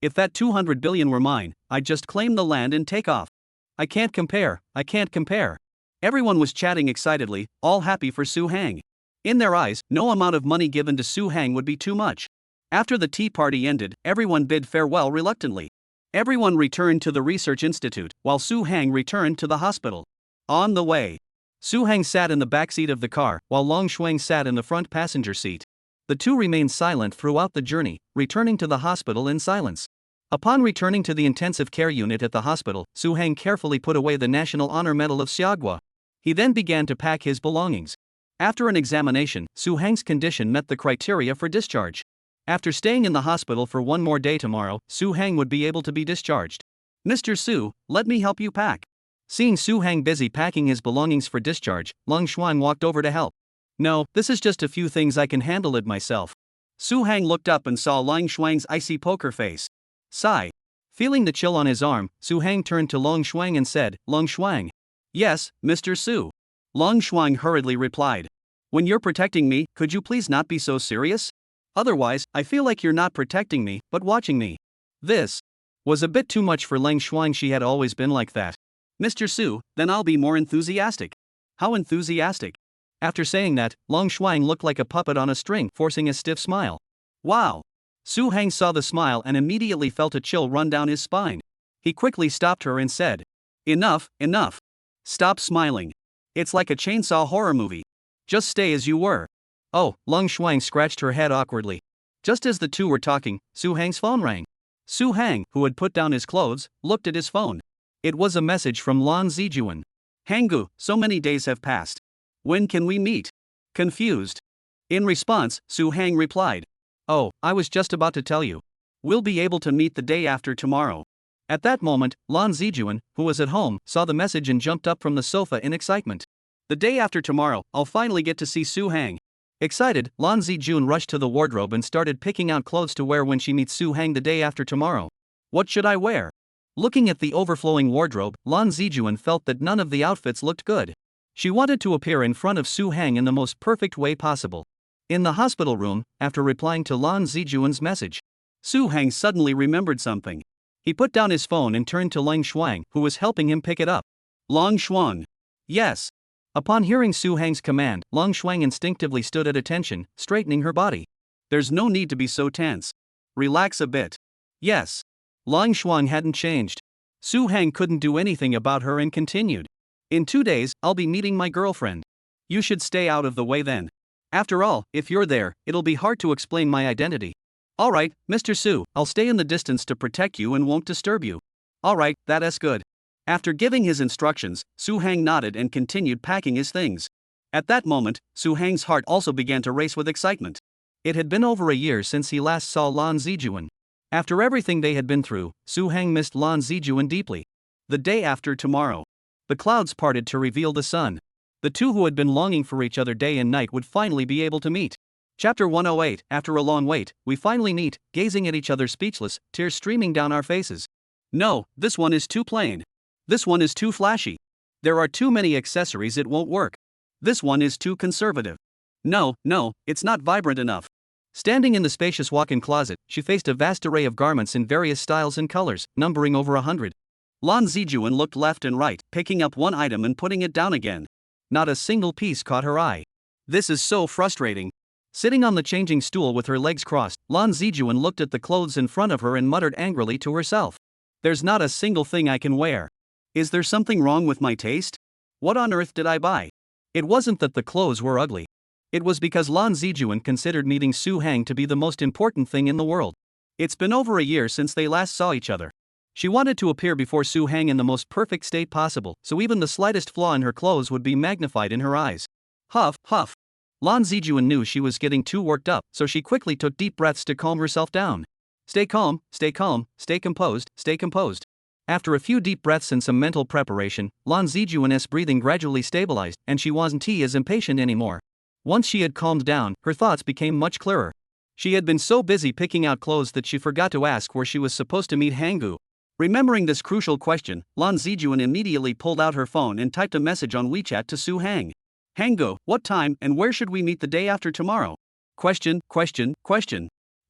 If that 200 billion were mine, I'd just claim the land and take off. I can't compare. Everyone was chatting excitedly, all happy for Su Hang. In their eyes, no amount of money given to Su Hang would be too much. After the tea party ended, everyone bid farewell reluctantly. Everyone returned to the research institute, while Su Hang returned to the hospital. On the way, Su Hang sat in the back seat of the car, while Long Shuang sat in the front passenger seat. The two remained silent throughout the journey, returning to the hospital in silence. Upon returning to the intensive care unit at the hospital, Su Hang carefully put away the National Honor Medal of Xiagua. He then began to pack his belongings. After an examination, Su Hang's condition met the criteria for discharge. After staying in the hospital for one more day tomorrow, Su Hang would be able to be discharged. Mr. Su, let me help you pack. Seeing Su Hang busy packing his belongings for discharge, Long Shuang walked over to help. No, this is just a few things, I can handle it myself. Su Hang looked up and saw Long Shuang's icy poker face. Sigh. Feeling the chill on his arm, Su Hang turned to Long Shuang and said, Long Shuang. Yes, Mr. Su. Long Shuang hurriedly replied. When you're protecting me, could you please not be so serious? Otherwise, I feel like you're not protecting me, but watching me. This was a bit too much for Long Shuang. She had always been like that. Mr. Su, then I'll be more enthusiastic. How enthusiastic? After saying that, Long Shuang looked like a puppet on a string, forcing a stiff smile. Wow! Su Hang saw the smile and immediately felt a chill run down his spine. He quickly stopped her and said, Enough, enough. Stop smiling. It's like a chainsaw horror movie. Just stay as you were. Oh, Long Shuang scratched her head awkwardly. Just as the two were talking, Su Hang's phone rang. Su Hang, who had put down his clothes, looked at his phone. It was a message from Lan Zijuan. Hanggu, so many days have passed. When can we meet? Confused. In response, Su Hang replied. Oh, I was just about to tell you. We'll be able to meet the day after tomorrow. At that moment, Lan Zijuan, who was at home, saw the message and jumped up from the sofa in excitement. The day after tomorrow, I'll finally get to see Su Hang. Excited, Lan Zijuan rushed to the wardrobe and started picking out clothes to wear when she meets Su Hang the day after tomorrow. What should I wear? Looking at the overflowing wardrobe, Lan Zijuan felt that none of the outfits looked good. She wanted to appear in front of Su Hang in the most perfect way possible. In the hospital room, after replying to Lan Zijuan's message, Su Hang suddenly remembered something. He put down his phone and turned to Long Shuang, who was helping him pick it up. Long Shuang. Yes. Upon hearing Su Hang's command, Long Shuang instinctively stood at attention, straightening her body. There's no need to be so tense. Relax a bit. Yes. Long Shuang hadn't changed. Su Hang couldn't do anything about her and continued. In 2 days, I'll be meeting my girlfriend. You should stay out of the way then. After all, if you're there, it'll be hard to explain my identity. Alright, Mr. Su, I'll stay in the distance to protect you and won't disturb you. Alright, that's good. After giving his instructions, Su Hang nodded and continued packing his things. At that moment, Su Hang's heart also began to race with excitement. It had been over a year since he last saw Lan Zijuan. After everything they had been through, Su Hang missed Lan Zijuan deeply. The day after tomorrow. The clouds parted to reveal the sun. The two who had been longing for each other day and night would finally be able to meet. Chapter 108. After a long wait, we finally meet, gazing at each other speechless, tears streaming down our faces. No, this one is too plain. This one is too flashy. There are too many accessories, it won't work. This one is too conservative. No, it's not vibrant enough. Standing in the spacious walk-in closet, she faced a vast array of garments in various styles and colors, numbering over 100. Lan Zijuan looked left and right, picking up one item and putting it down again. Not a single piece caught her eye. This is so frustrating. Sitting on the changing stool with her legs crossed, Lan Zijuan looked at the clothes in front of her and muttered angrily to herself. There's not a single thing I can wear. Is there something wrong with my taste? What on earth did I buy? It wasn't that the clothes were ugly. It was because Lan Zijuan considered meeting Su Hang to be the most important thing in the world. It's been over a year since they last saw each other. She wanted to appear before Su Hang in the most perfect state possible, so even the slightest flaw in her clothes would be magnified in her eyes. Huff, huff. Lan Zijuan knew she was getting too worked up, so she quickly took deep breaths to calm herself down. Stay calm, stay composed, stay composed. After a few deep breaths and some mental preparation, Lan Zijuan's breathing gradually stabilized, and she wasn't as impatient anymore. Once she had calmed down, her thoughts became much clearer. She had been so busy picking out clothes that she forgot to ask where she was supposed to meet Hanggu. Remembering this crucial question, Lan Zijuan immediately pulled out her phone and typed a message on WeChat to Su Hang. Hanggu, what time and where should we meet the day after tomorrow? Question.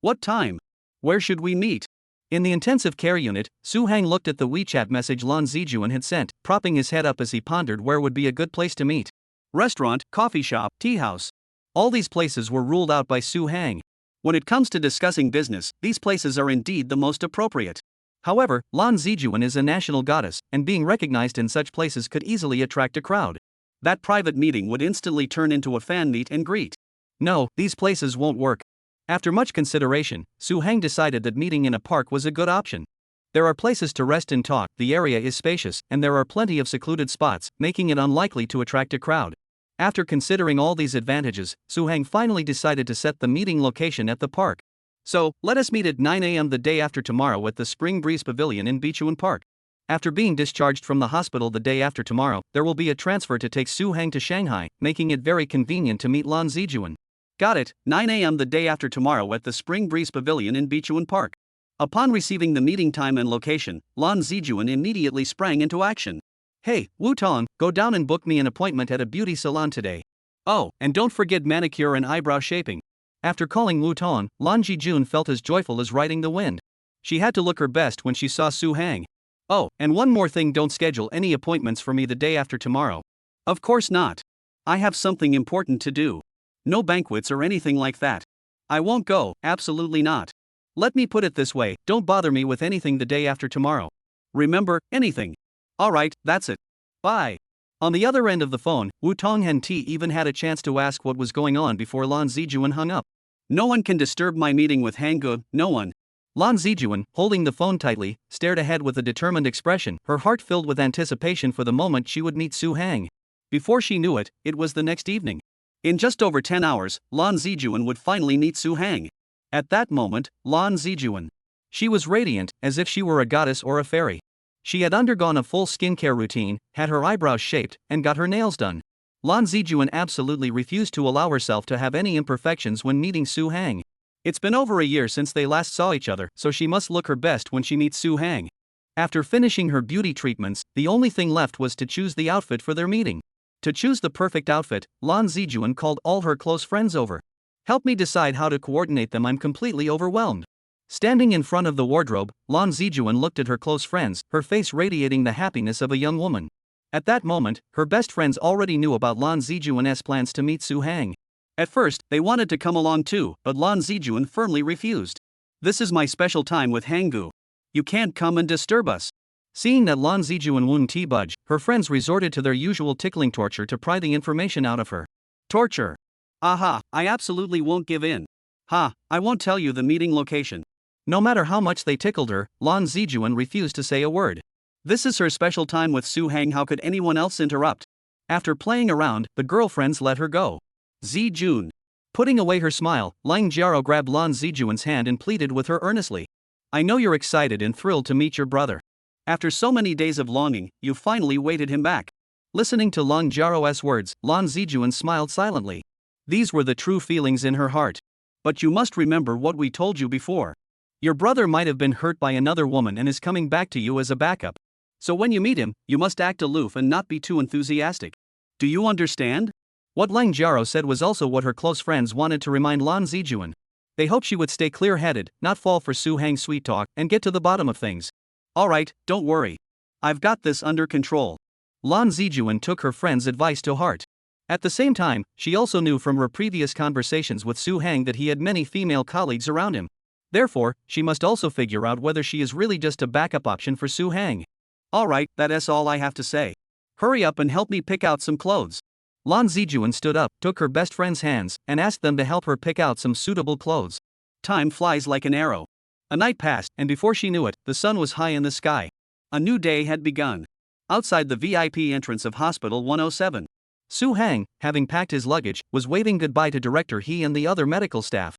What time? Where should we meet? In the intensive care unit, Su Hang looked at the WeChat message Lan Zijuan had sent, propping his head up as he pondered where would be a good place to meet. Restaurant, coffee shop, tea house. All these places were ruled out by Su Hang. When it comes to discussing business, these places are indeed the most appropriate. However, Lan Zijuan is a national goddess, and being recognized in such places could easily attract a crowd. That private meeting would instantly turn into a fan meet and greet. No, these places won't work. After much consideration, Su Hang decided that meeting in a park was a good option. There are places to rest and talk, the area is spacious, and there are plenty of secluded spots, making it unlikely to attract a crowd. After considering all these advantages, Su Hang finally decided to set the meeting location at the park. So, let us meet at 9 a.m. the day after tomorrow at the Spring Breeze Pavilion in Bichuan Park. After being discharged from the hospital the day after tomorrow, there will be a transfer to take Su Hang to Shanghai, making it very convenient to meet Lan Zijuan. Got it, 9 a.m. the day after tomorrow at the Spring Breeze Pavilion in Bichuan Park. Upon receiving the meeting time and location, Lan Zijuan immediately sprang into action. Hey, Wu Tong, go down and book me an appointment at a beauty salon today. Oh, and don't forget manicure and eyebrow shaping. After calling Wu Tong, Lan Zijun felt as joyful as riding the wind. She had to look her best when she saw Su Hang. Oh, and one more thing, don't schedule any appointments for me the day after tomorrow. Of course not. I have something important to do. No banquets or anything like that. I won't go, absolutely not. Let me put it this way, don't bother me with anything the day after tomorrow. Remember, anything. Alright, that's it. Bye. On the other end of the phone, Wu Tonghen Ti even had a chance to ask what was going on before Lan Zijuan hung up. No one can disturb my meeting with Hanggu, no one. Lan Zijuan, holding the phone tightly, stared ahead with a determined expression, her heart filled with anticipation for the moment she would meet Su Hang. Before she knew it, it was the next evening. In just over 10 hours, Lan Zijuan would finally meet Su Hang. At that moment, Lan Zijuan. She was radiant, as if she were a goddess or a fairy. She had undergone a full skincare routine, had her eyebrows shaped, and got her nails done. Lan Zijuan absolutely refused to allow herself to have any imperfections when meeting Su Hang. It's been over a year since they last saw each other, so she must look her best when she meets Su Hang. After finishing her beauty treatments, the only thing left was to choose the outfit for their meeting. To choose the perfect outfit, Lan Zijuan called all her close friends over. Help me decide how to coordinate them, I'm completely overwhelmed. Standing in front of the wardrobe, Lan Zijuan looked at her close friends, her face radiating the happiness of a young woman. At that moment, her best friends already knew about Lan Zijuan's plans to meet Su Hang. At first, they wanted to come along too, but Lan Zijuan firmly refused. This is my special time with Hanggu. You can't come and disturb us. Seeing that Lan Zijuan wouldn't budge, her friends resorted to their usual tickling torture to pry the information out of her. Torture. Aha, I absolutely won't give in. Ha, I won't tell you the meeting location. No matter how much they tickled her, Lan Zijuan refused to say a word. This is her special time with Su Hang, how could anyone else interrupt? After playing around, the girlfriends let her go. Zijun. Putting away her smile, Lang Jiaro grabbed Lan Zijuan's hand and pleaded with her earnestly. I know you're excited and thrilled to meet your brother. After so many days of longing, you finally waited him back. Listening to Lang Jiaro's words, Lan Zijuan smiled silently. These were the true feelings in her heart. But you must remember what we told you before. Your brother might have been hurt by another woman and is coming back to you as a backup. So when you meet him, you must act aloof and not be too enthusiastic. Do you understand? What Lang Jiaro said was also what her close friends wanted to remind Lan Zijuan. They hoped she would stay clear-headed, not fall for Su Hang's sweet talk, and get to the bottom of things. Alright, don't worry. I've got this under control. Lan Zijuan took her friend's advice to heart. At the same time, she also knew from her previous conversations with Su Hang that he had many female colleagues around him. Therefore, she must also figure out whether she is really just a backup option for Su Hang. Alright, that's all I have to say. Hurry up and help me pick out some clothes. Lan Zijuan stood up, took her best friend's hands, and asked them to help her pick out some suitable clothes. Time flies like an arrow. A night passed, and before she knew it, the sun was high in the sky. A new day had begun. Outside the VIP entrance of Hospital 107, Su Hang, having packed his luggage, was waving goodbye to Director He and the other medical staff.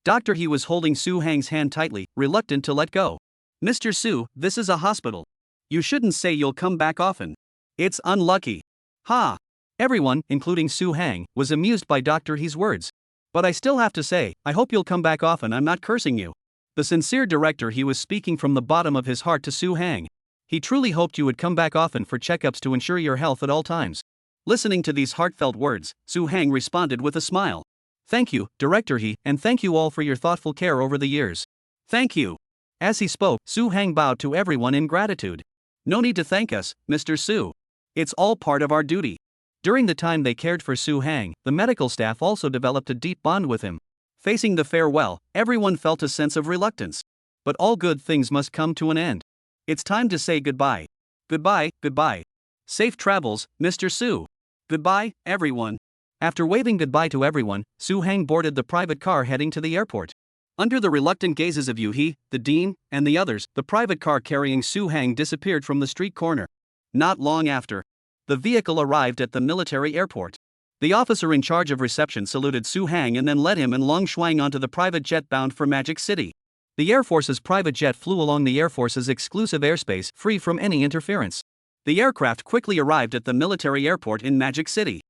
Dr. He was holding Su Hang's hand tightly, reluctant to let go. Mr. Su, this is a hospital. You shouldn't say you'll come back often. It's unlucky. Ha! Everyone, including Su Hang, was amused by Dr. He's words. But I still have to say, I hope you'll come back often, I'm not cursing you. The sincere Director He was speaking from the bottom of his heart to Su Hang. He truly hoped you would come back often for checkups to ensure your health at all times. Listening to these heartfelt words, Su Hang responded with a smile. Thank you, Director He, and thank you all for your thoughtful care over the years. Thank you. As he spoke, Su Hang bowed to everyone in gratitude. No need to thank us, Mr. Su. It's all part of our duty. During the time they cared for Su Hang, the medical staff also developed a deep bond with him. Facing the farewell, everyone felt a sense of reluctance. But all good things must come to an end. It's time to say goodbye. Goodbye, goodbye. Safe travels, Mr. Su. Goodbye, everyone. After waving goodbye to everyone, Su Hang boarded the private car heading to the airport. Under the reluctant gazes of Yu He, the dean, and the others, the private car carrying Su Hang disappeared from the street corner. Not long after, the vehicle arrived at the military airport. The officer in charge of reception saluted Su Hang and then led him and Long Shuang onto the private jet bound for Magic City. The Air Force's private jet flew along the Air Force's exclusive airspace, free from any interference. The aircraft quickly arrived at the military airport in Magic City.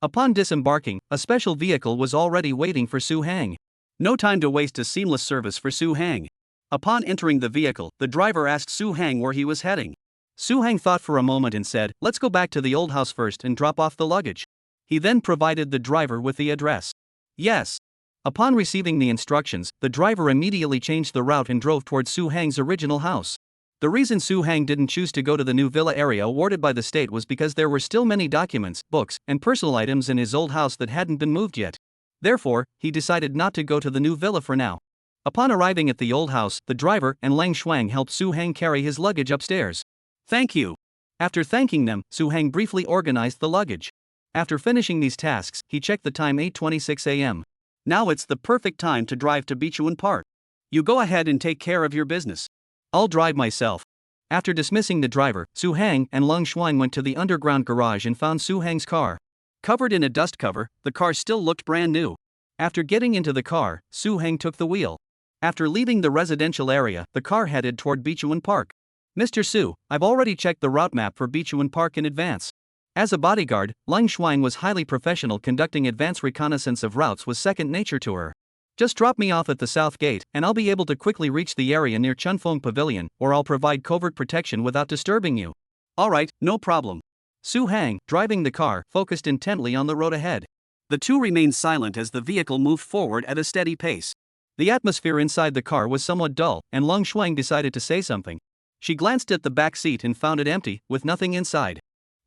Upon disembarking, a special vehicle was already waiting for Su Hang. No time to waste, a seamless service for Su Hang. Upon entering the vehicle, the driver asked Su Hang where he was heading. Su Hang thought for a moment and said, "Let's go back to the old house first and drop off the luggage." He then provided the driver with the address. Yes. Upon receiving the instructions, the driver immediately changed the route and drove towards Su Hang's original house. The reason Su Hang didn't choose to go to the new villa area awarded by the state was because there were still many documents, books, and personal items in his old house that hadn't been moved yet. Therefore, he decided not to go to the new villa for now. Upon arriving at the old house, the driver and Lang Shuang helped Su Hang carry his luggage upstairs. Thank you. After thanking them, Su Hang briefly organized the luggage. After finishing these tasks, he checked the time, 8:26 a.m. Now it's the perfect time to drive to Bichuan Park. You go ahead and take care of your business. I'll drive myself. After dismissing the driver, Su Hang and Lang Shuang went to the underground garage and found Su Hang's car. Covered in a dust cover, the car still looked brand new. After getting into the car, Su Hang took the wheel. After leaving the residential area, the car headed toward Bichuan Park. "Mr. Su, I've already checked the route map for Bichuan Park in advance." As a bodyguard, Lang Shuang was highly professional. Conducting advanced reconnaissance of routes was second nature to her. "Just drop me off at the south gate, and I'll be able to quickly reach the area near Chunfeng Pavilion, or I'll provide covert protection without disturbing you." "Alright, no problem." Su Hang, driving the car, focused intently on the road ahead. The two remained silent as the vehicle moved forward at a steady pace. The atmosphere inside the car was somewhat dull, and Lang Shuang decided to say something. She glanced at the back seat and found it empty, with nothing inside.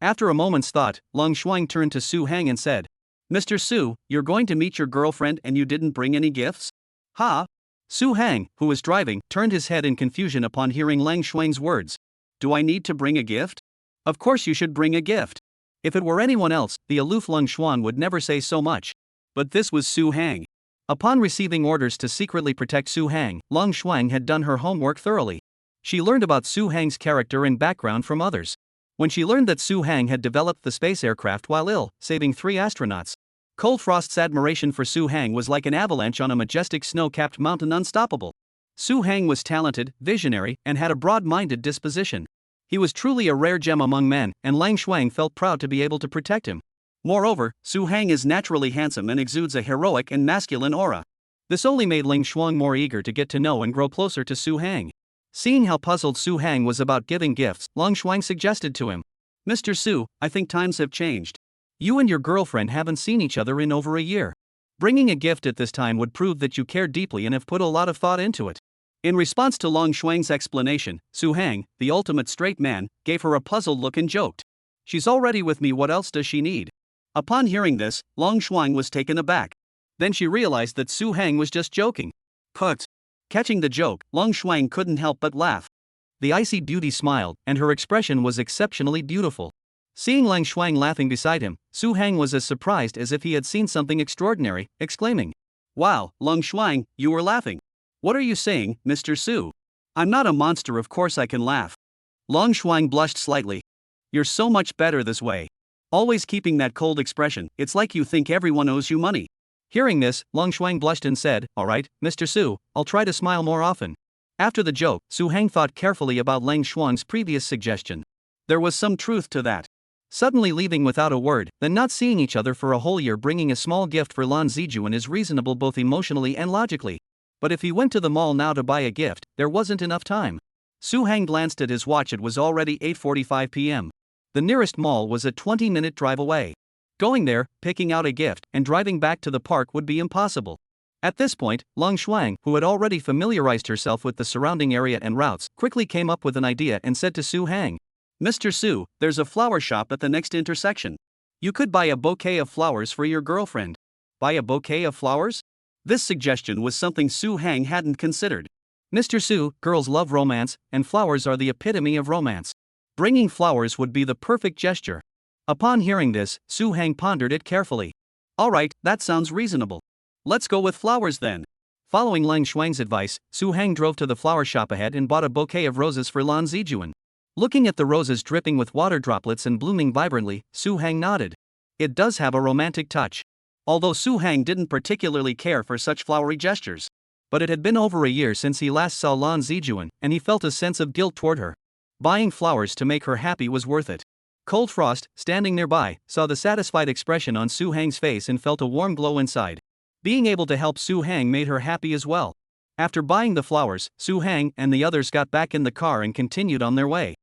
After a moment's thought, Lang Shuang turned to Su Hang and said, "Mr. Su, you're going to meet your girlfriend and you didn't bring any gifts?" "Ha?" Su Hang, who was driving, turned his head in confusion upon hearing Lang Shuang's words. "Do I need to bring a gift?" "Of course you should bring a gift." If it were anyone else, the aloof Lang Shuang would never say so much. But this was Su Hang. Upon receiving orders to secretly protect Su Hang, Lang Shuang had done her homework thoroughly. She learned about Su Hang's character and background from others. When she learned that Su Hang had developed the space aircraft while ill, saving 3 astronauts, Cold Frost's admiration for Su Hang was like an avalanche on a majestic snow-capped mountain, unstoppable. Su Hang was talented, visionary, and had a broad-minded disposition. He was truly a rare gem among men, and Lang Shuang felt proud to be able to protect him. Moreover, Su Hang is naturally handsome and exudes a heroic and masculine aura. This only made Lang Shuang more eager to get to know and grow closer to Su Hang. Seeing how puzzled Su Hang was about giving gifts, Lang Shuang suggested to him, "Mr. Su, I think times have changed. You and your girlfriend haven't seen each other in over a year. Bringing a gift at this time would prove that you care deeply and have put a lot of thought into it." In response to Lang Shuang's explanation, Su Hang, the ultimate straight man, gave her a puzzled look and joked, "She's already with me, what else does she need?" Upon hearing this, Lang Shuang was taken aback. Then she realized that Su Hang was just joking. Put. Catching the joke, Lang Shuang couldn't help but laugh. The icy beauty smiled, and her expression was exceptionally beautiful. Seeing Lang Shuang laughing beside him, Su Hang was as surprised as if he had seen something extraordinary, exclaiming, "Wow, Lang Shuang, you were laughing. What are you saying, Mr. Su? I'm not a monster, of course I can laugh." Lang Shuang blushed slightly. "You're so much better this way. Always keeping that cold expression, it's like you think everyone owes you money." Hearing this, Lang Shuang blushed and said, "Alright, Mr. Su, I'll try to smile more often." After the joke, Su Hang thought carefully about Lang Shuang's previous suggestion. There was some truth to that. Suddenly leaving without a word, then not seeing each other for a whole year, bringing a small gift for Lan Zijuan is reasonable both emotionally and logically. But if he went to the mall now to buy a gift, there wasn't enough time. Su Hang glanced at his watch, it was already 8:45 p.m. The nearest mall was a 20-minute drive away. Going there, picking out a gift, and driving back to the park would be impossible. At this point, Lang Shuang, who had already familiarized herself with the surrounding area and routes, quickly came up with an idea and said to Su Hang, "Mr. Su, there's a flower shop at the next intersection. You could buy a bouquet of flowers for your girlfriend." Buy a bouquet of flowers? This suggestion was something Su Hang hadn't considered. Mr. Su, girls love romance, and flowers are the epitome of romance. Bringing flowers would be the perfect gesture. Upon hearing this, Su Hang pondered it carefully. Alright, that sounds reasonable. Let's go with flowers then. Following Lang Shuang's advice, Su Hang drove to the flower shop ahead and bought a bouquet of roses for Lan Zijuan. Looking at the roses dripping with water droplets and blooming vibrantly, Su Hang nodded. It does have a romantic touch. Although Su Hang didn't particularly care for such flowery gestures. But it had been over a year since he last saw Lan Zijuan, and he felt a sense of guilt toward her. Buying flowers to make her happy was worth it. Cold Frost, standing nearby, saw the satisfied expression on Su Hang's face and felt a warm glow inside. Being able to help Su Hang made her happy as well. After buying the flowers, Su Hang and the others got back in the car and continued on their way.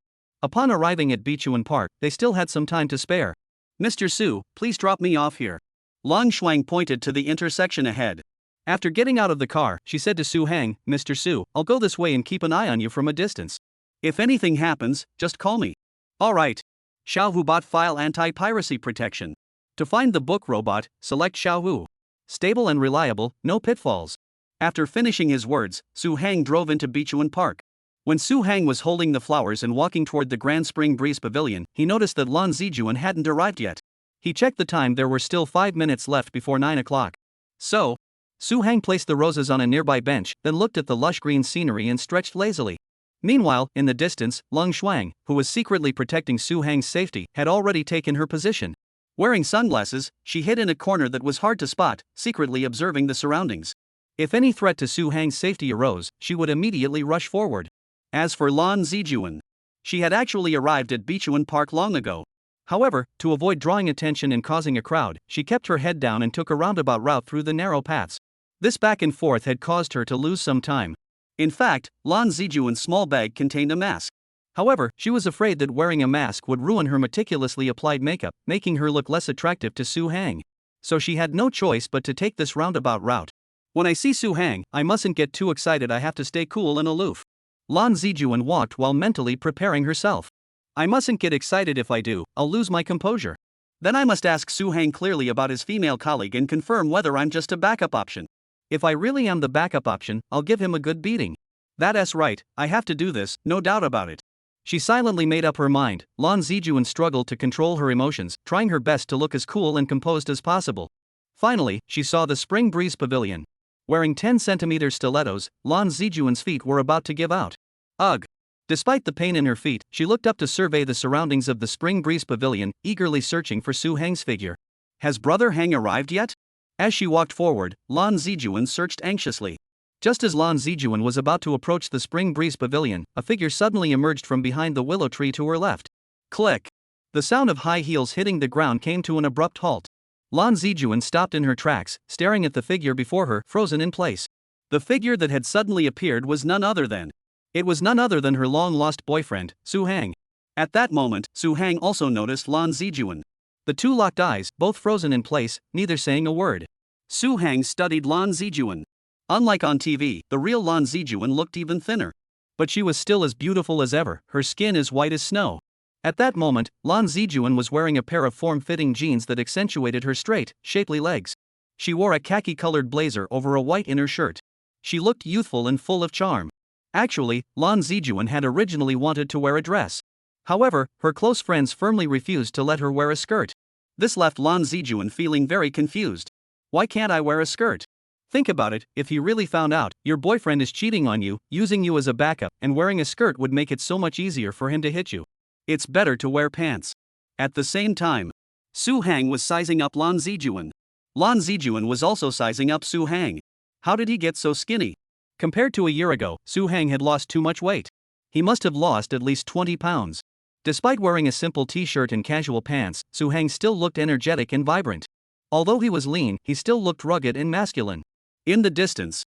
Upon arriving at Bichuan Park, they still had some time to spare. Mr. Su, please drop me off here. Lang Shuang pointed to the intersection ahead. After getting out of the car, she said to Su Hang, Mr. Su, I'll go this way and keep an eye on you from a distance. If anything happens, just call me. Alright. Xiaohu bot file anti-piracy protection. To find the book robot, select Xiaohu. Stable and reliable, no pitfalls. After finishing his words, Su Hang drove into Bichuan Park. When Su Hang was holding the flowers and walking toward the Grand Spring Breeze Pavilion, he noticed that Lan Zijuan hadn't arrived yet. He checked the time, there were still 5 minutes left before 9 o'clock. So, Su Hang placed the roses on a nearby bench, then looked at the lush green scenery and stretched lazily. Meanwhile, in the distance, Lang Shuang, who was secretly protecting Su Hang's safety, had already taken her position. Wearing sunglasses, she hid in a corner that was hard to spot, secretly observing the surroundings. If any threat to Su Hang's safety arose, she would immediately rush forward. As for Lan Zijuan, she had actually arrived at Bichuan Park long ago. However, to avoid drawing attention and causing a crowd, she kept her head down and took a roundabout route through the narrow paths. This back and forth had caused her to lose some time. In fact, Lan Zijuan's small bag contained a mask. However, she was afraid that wearing a mask would ruin her meticulously applied makeup, making her look less attractive to Su Hang. So she had no choice but to take this roundabout route. When I see Su Hang, I mustn't get too excited, I have to stay cool and aloof. Lan Zijuan walked while mentally preparing herself. I mustn't get excited, if I do, I'll lose my composure. Then I must ask Su Hang clearly about his female colleague and confirm whether I'm just a backup option. If I really am the backup option, I'll give him a good beating. That's right, I have to do this, no doubt about it. She silently made up her mind. Lan Zijuan struggled to control her emotions, trying her best to look as cool and composed as possible. Finally, she saw the Spring Breeze Pavilion. Wearing 10-centimeter stilettos, Lan Zijuan's feet were about to give out. Ugh! Despite the pain in her feet, she looked up to survey the surroundings of the Spring Breeze Pavilion, eagerly searching for Su Hang's figure. Has Brother Hang arrived yet? As she walked forward, Lan Zijuan searched anxiously. Just as Lan Zijuan was about to approach the Spring Breeze Pavilion, a figure suddenly emerged from behind the willow tree to her left. Click! The sound of high heels hitting the ground came to an abrupt halt. Lan Zijuan stopped in her tracks, staring at the figure before her, frozen in place. The figure that had suddenly appeared was none other than her long-lost boyfriend, Su Hang. At that moment, Su Hang also noticed Lan Zijuan. The two locked eyes, both frozen in place, neither saying a word. Su Hang studied Lan Zijuan. Unlike on TV, the real Lan Zijuan looked even thinner. But she was still as beautiful as ever, her skin as white as snow. At that moment, Lan Zijuan was wearing a pair of form-fitting jeans that accentuated her straight, shapely legs. She wore a khaki-colored blazer over a white inner shirt. She looked youthful and full of charm. Actually, Lan Zijuan had originally wanted to wear a dress. However, her close friends firmly refused to let her wear a skirt. This left Lan Zijuan feeling very confused. Why can't I wear a skirt? Think about it, if he really found out, your boyfriend is cheating on you, using you as a backup, and wearing a skirt would make it so much easier for him to hit you. It's better to wear pants. At the same time, Su Hang was sizing up Lan Zijuan. Lan Zijuan was also sizing up Su Hang. How did he get so skinny? Compared to a year ago, Su Hang had lost too much weight. He must have lost at least 20 pounds. Despite wearing a simple t-shirt and casual pants, Su Hang still looked energetic and vibrant. Although he was lean, he still looked rugged and masculine. In the distance,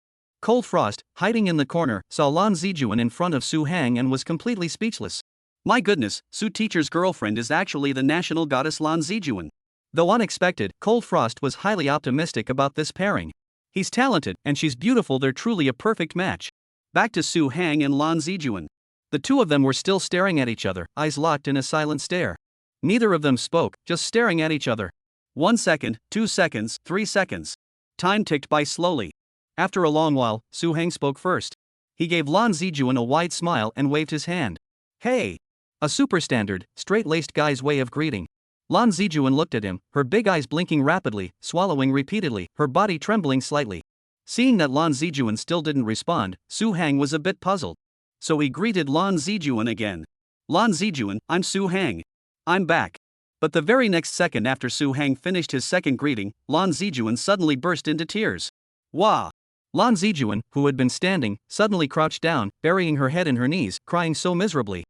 Cold Frost, hiding in the corner, saw Lan Zijuan in front of Su Hang and was completely speechless. My goodness, Su Teacher's girlfriend is actually the national goddess Lan Zijuan. Though unexpected, Cold Frost was highly optimistic about this pairing. He's talented, and she's beautiful, they're truly a perfect match. Back to Su Hang and Lan Zijuan. The two of them were still staring at each other, eyes locked in a silent stare. Neither of them spoke, just staring at each other. 1 second, 2 seconds, 3 seconds. Time ticked by slowly. After a long while, Su Hang spoke first. He gave Lan Zijuan a wide smile and waved his hand. Hey! A super standard, straight-laced guy's way of greeting. Lan Zijuan looked at him, her big eyes blinking rapidly, swallowing repeatedly, her body trembling slightly. Seeing that Lan Zijuan still didn't respond, Su Hang was a bit puzzled. So he greeted Lan Zijuan again. Lan Zijuan, I'm Su Hang. I'm back. But the very next second after Su Hang finished his second greeting, Lan Zijuan suddenly burst into tears. Wah! Lan Zijuan, who had been standing, suddenly crouched down, burying her head in her knees, crying so miserably.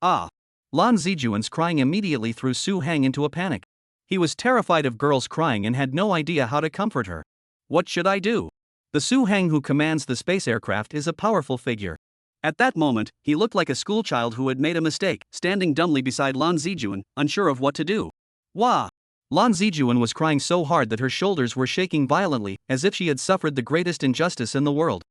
Ah! Lan Zijuan's crying immediately threw Su Hang into a panic. He was terrified of girls crying and had no idea how to comfort her. What should I do? The Su Hang who commands the space aircraft is a powerful figure. At that moment, he looked like a schoolchild who had made a mistake, standing dumbly beside Lan Zijuan, unsure of what to do. Wah! Lan Zijuan was crying so hard that her shoulders were shaking violently, as if she had suffered the greatest injustice in the world.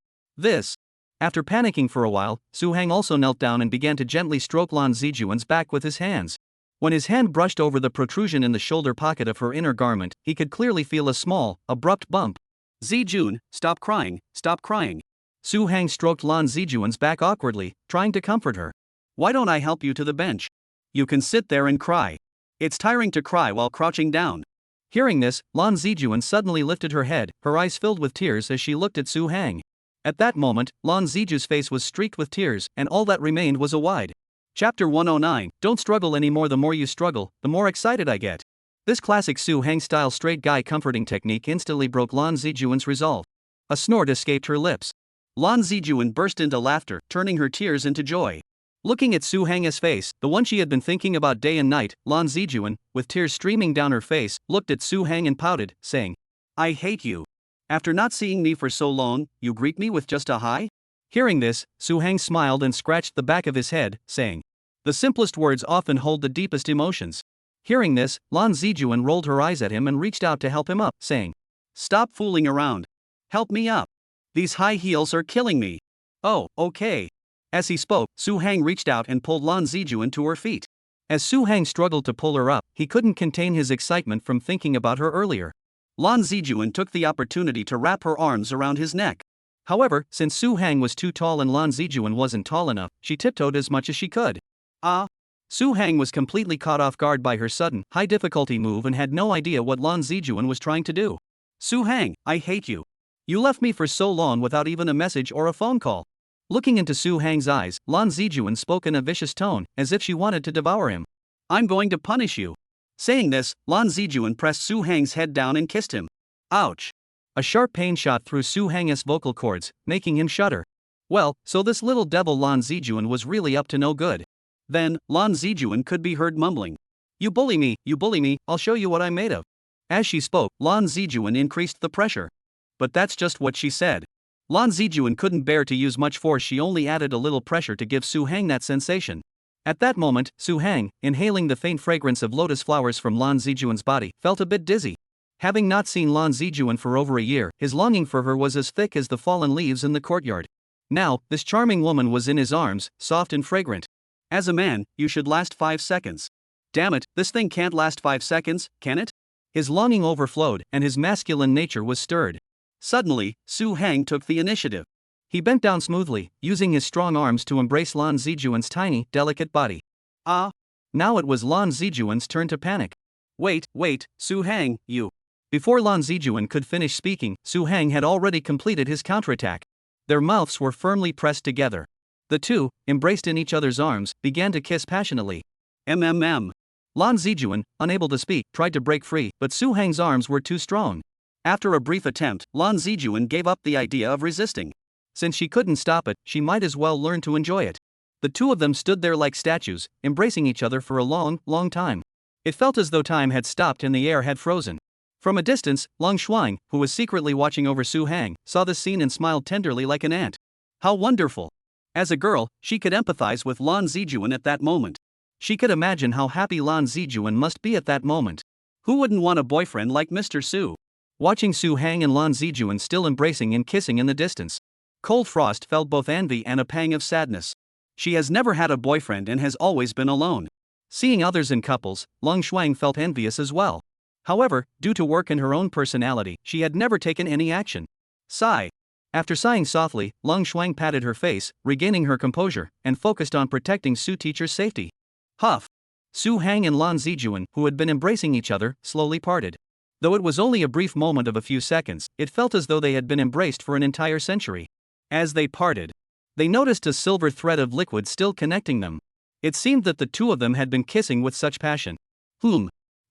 After panicking for a while, Su Hang also knelt down and began to gently stroke Lan Zijuan's back with his hands. When his hand brushed over the protrusion in the shoulder pocket of her inner garment, he could clearly feel a small, abrupt bump. Zijun, stop crying, stop crying. Su Hang stroked Lan Zijuan's back awkwardly, trying to comfort her. Why don't I help you to the bench? You can sit there and cry. It's tiring to cry while crouching down. Hearing this, Lan Zijuan suddenly lifted her head, her eyes filled with tears as she looked at Su Hang. At that moment, Lan Ziju's face was streaked with tears, and all that remained was a wide. Chapter 109, Don't struggle anymore. The more you struggle, the more excited I get. This classic Su Hang style straight guy comforting technique instantly broke Lan Zijuan's resolve. A snort escaped her lips. Lan Zijuan burst into laughter, turning her tears into joy. Looking at Su Hang's face, the one she had been thinking about day and night, Lan Zijuan, with tears streaming down her face, looked at Su Hang and pouted, saying, I hate you. After not seeing me for so long, you greet me with just a hi? Hearing this, Su Hang smiled and scratched the back of his head, saying, the simplest words often hold the deepest emotions. Hearing this, Lan Zijuan rolled her eyes at him and reached out to help him up, saying, stop fooling around. Help me up. These high heels are killing me. Oh, okay. As he spoke, Su Hang reached out and pulled Lan Zijuan to her feet. As Su Hang struggled to pull her up, he couldn't contain his excitement from thinking about her earlier. Lan Zijuan took the opportunity to wrap her arms around his neck. However, since Su Hang was too tall and Lan Zijuan wasn't tall enough, she tiptoed as much as she could. Su Hang was completely caught off guard by her sudden, high-difficulty move and had no idea what Lan Zijuan was trying to do. Su Hang, I hate you. You left me for so long without even a message or a phone call. Looking into Su Hang's eyes, Lan Zijuan spoke in a vicious tone, as if she wanted to devour him. I'm going to punish you. Saying this, Lan Zijuan pressed Su Hang's head down and kissed him. Ouch! A sharp pain shot through Su Hang's vocal cords, making him shudder. Well, so this little devil Lan Zijuan was really up to no good. Then, Lan Zijuan could be heard mumbling. You bully me, I'll show you what I'm made of. As she spoke, Lan Zijuan increased the pressure. But that's just what she said. Lan Zijuan couldn't bear to use much force, she only added a little pressure to give Su Hang that sensation. At that moment, Su Hang, inhaling the faint fragrance of lotus flowers from Lan Zijuan's body, felt a bit dizzy. Having not seen Lan Zijuan for over a year, his longing for her was as thick as the fallen leaves in the courtyard. Now, this charming woman was in his arms, soft and fragrant. As a man, you should last 5 seconds. Damn it, this thing can't last 5 seconds, can it? His longing overflowed, and his masculine nature was stirred. Suddenly, Su Hang took the initiative. He bent down smoothly, using his strong arms to embrace Lan Zijuan's tiny, delicate body. Now it was Lan Zijuan's turn to panic. Wait, Su Hang, you. Before Lan Zijuan could finish speaking, Su Hang had already completed his counterattack. Their mouths were firmly pressed together. The two, embraced in each other's arms, began to kiss passionately. Lan Zijuan, unable to speak, tried to break free, but Su Hang's arms were too strong. After a brief attempt, Lan Zijuan gave up the idea of resisting. Since she couldn't stop it, she might as well learn to enjoy it. The two of them stood there like statues, embracing each other for a long, long time. It felt as though time had stopped and the air had frozen. From a distance, Long Shuang, who was secretly watching over Su Hang, saw this scene and smiled tenderly like an ant. How wonderful! As a girl, she could empathize with Lan Zijuan at that moment. She could imagine how happy Lan Zijuan must be at that moment. Who wouldn't want a boyfriend like Mr. Su? Watching Su Hang and Lan Zijuan still embracing and kissing in the distance, Cold Frost felt both envy and a pang of sadness. She has never had a boyfriend and has always been alone. Seeing others in couples, Long Shuang felt envious as well. However, due to work and her own personality, she had never taken any action. Sigh. After sighing softly, Lung Shuang patted her face, regaining her composure, and focused on protecting Su teacher's safety. Huff. Su Hang and Lan Zijuan, who had been embracing each other, slowly parted. Though it was only a brief moment of a few seconds, it felt as though they had been embraced for an entire century. As they parted, they noticed a silver thread of liquid still connecting them. It seemed that the two of them had been kissing with such passion.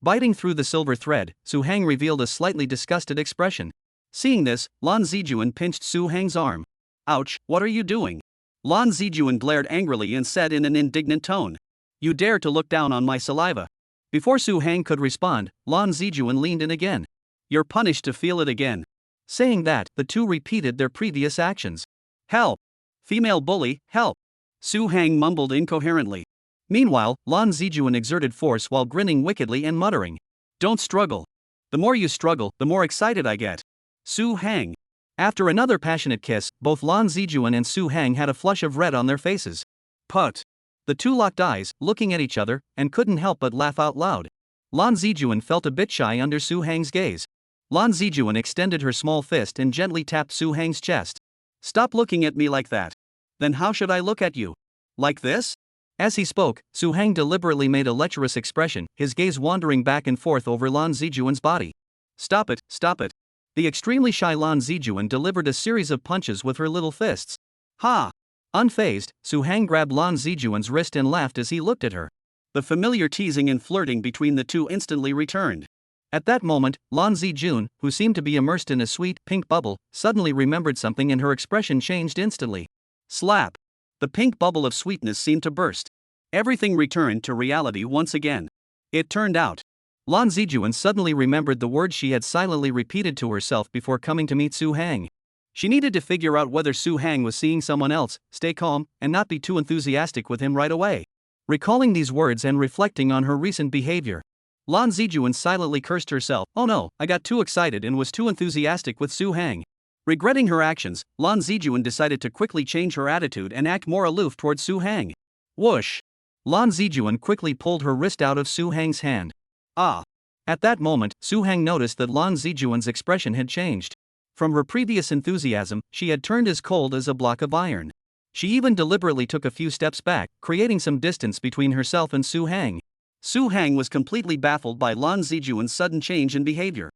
Biting through the silver thread, Su Hang revealed a slightly disgusted expression. Seeing this, Lan Zijuan pinched Su Hang's arm. Ouch, what are you doing? Lan Zijuan glared angrily and said in an indignant tone. You dare to look down on my saliva. Before Su Hang could respond, Lan Zijuan leaned in again. You're punished to feel it again. Saying that, the two repeated their previous actions. Help! Female bully, help! Su Hang mumbled incoherently. Meanwhile, Lan Zijuan exerted force while grinning wickedly and muttering. Don't struggle. The more you struggle, the more excited I get. Su Hang. After another passionate kiss, both Lan Zijuan and Su Hang had a flush of red on their faces. Put. The two locked eyes, looking at each other, and couldn't help but laugh out loud. Lan Zijuan felt a bit shy under Su Hang's gaze. Lan Zijuan extended her small fist and gently tapped Su Hang's chest. Stop looking at me like that. Then how should I look at you? Like this? As he spoke, Su Hang deliberately made a lecherous expression, his gaze wandering back and forth over Lan Zijuan's body. Stop it, stop it. The extremely shy Lan Zijuan delivered a series of punches with her little fists. Ha! Unfazed, Su Hang grabbed Lan Zijuan's wrist and laughed as he looked at her. The familiar teasing and flirting between the two instantly returned. At that moment, Lan Zijun, who seemed to be immersed in a sweet, pink bubble, suddenly remembered something and her expression changed instantly. Slap! The pink bubble of sweetness seemed to burst. Everything returned to reality once again. It turned out. Lan Zijuan suddenly remembered the words she had silently repeated to herself before coming to meet Su Hang. She needed to figure out whether Su Hang was seeing someone else, stay calm, and not be too enthusiastic with him right away. Recalling these words and reflecting on her recent behavior, Lan Zijuan silently cursed herself. Oh no, I got too excited and was too enthusiastic with Su Hang. Regretting her actions, Lan Zijuan decided to quickly change her attitude and act more aloof towards Su Hang. Whoosh! Lan Zijuan quickly pulled her wrist out of Su Hang's hand. Ah! At that moment, Su Hang noticed that Lan Zijuan's expression had changed. From her previous enthusiasm, she had turned as cold as a block of iron. She even deliberately took a few steps back, creating some distance between herself and Su Hang. Su Hang was completely baffled by Lan Zijuan's sudden change in behavior.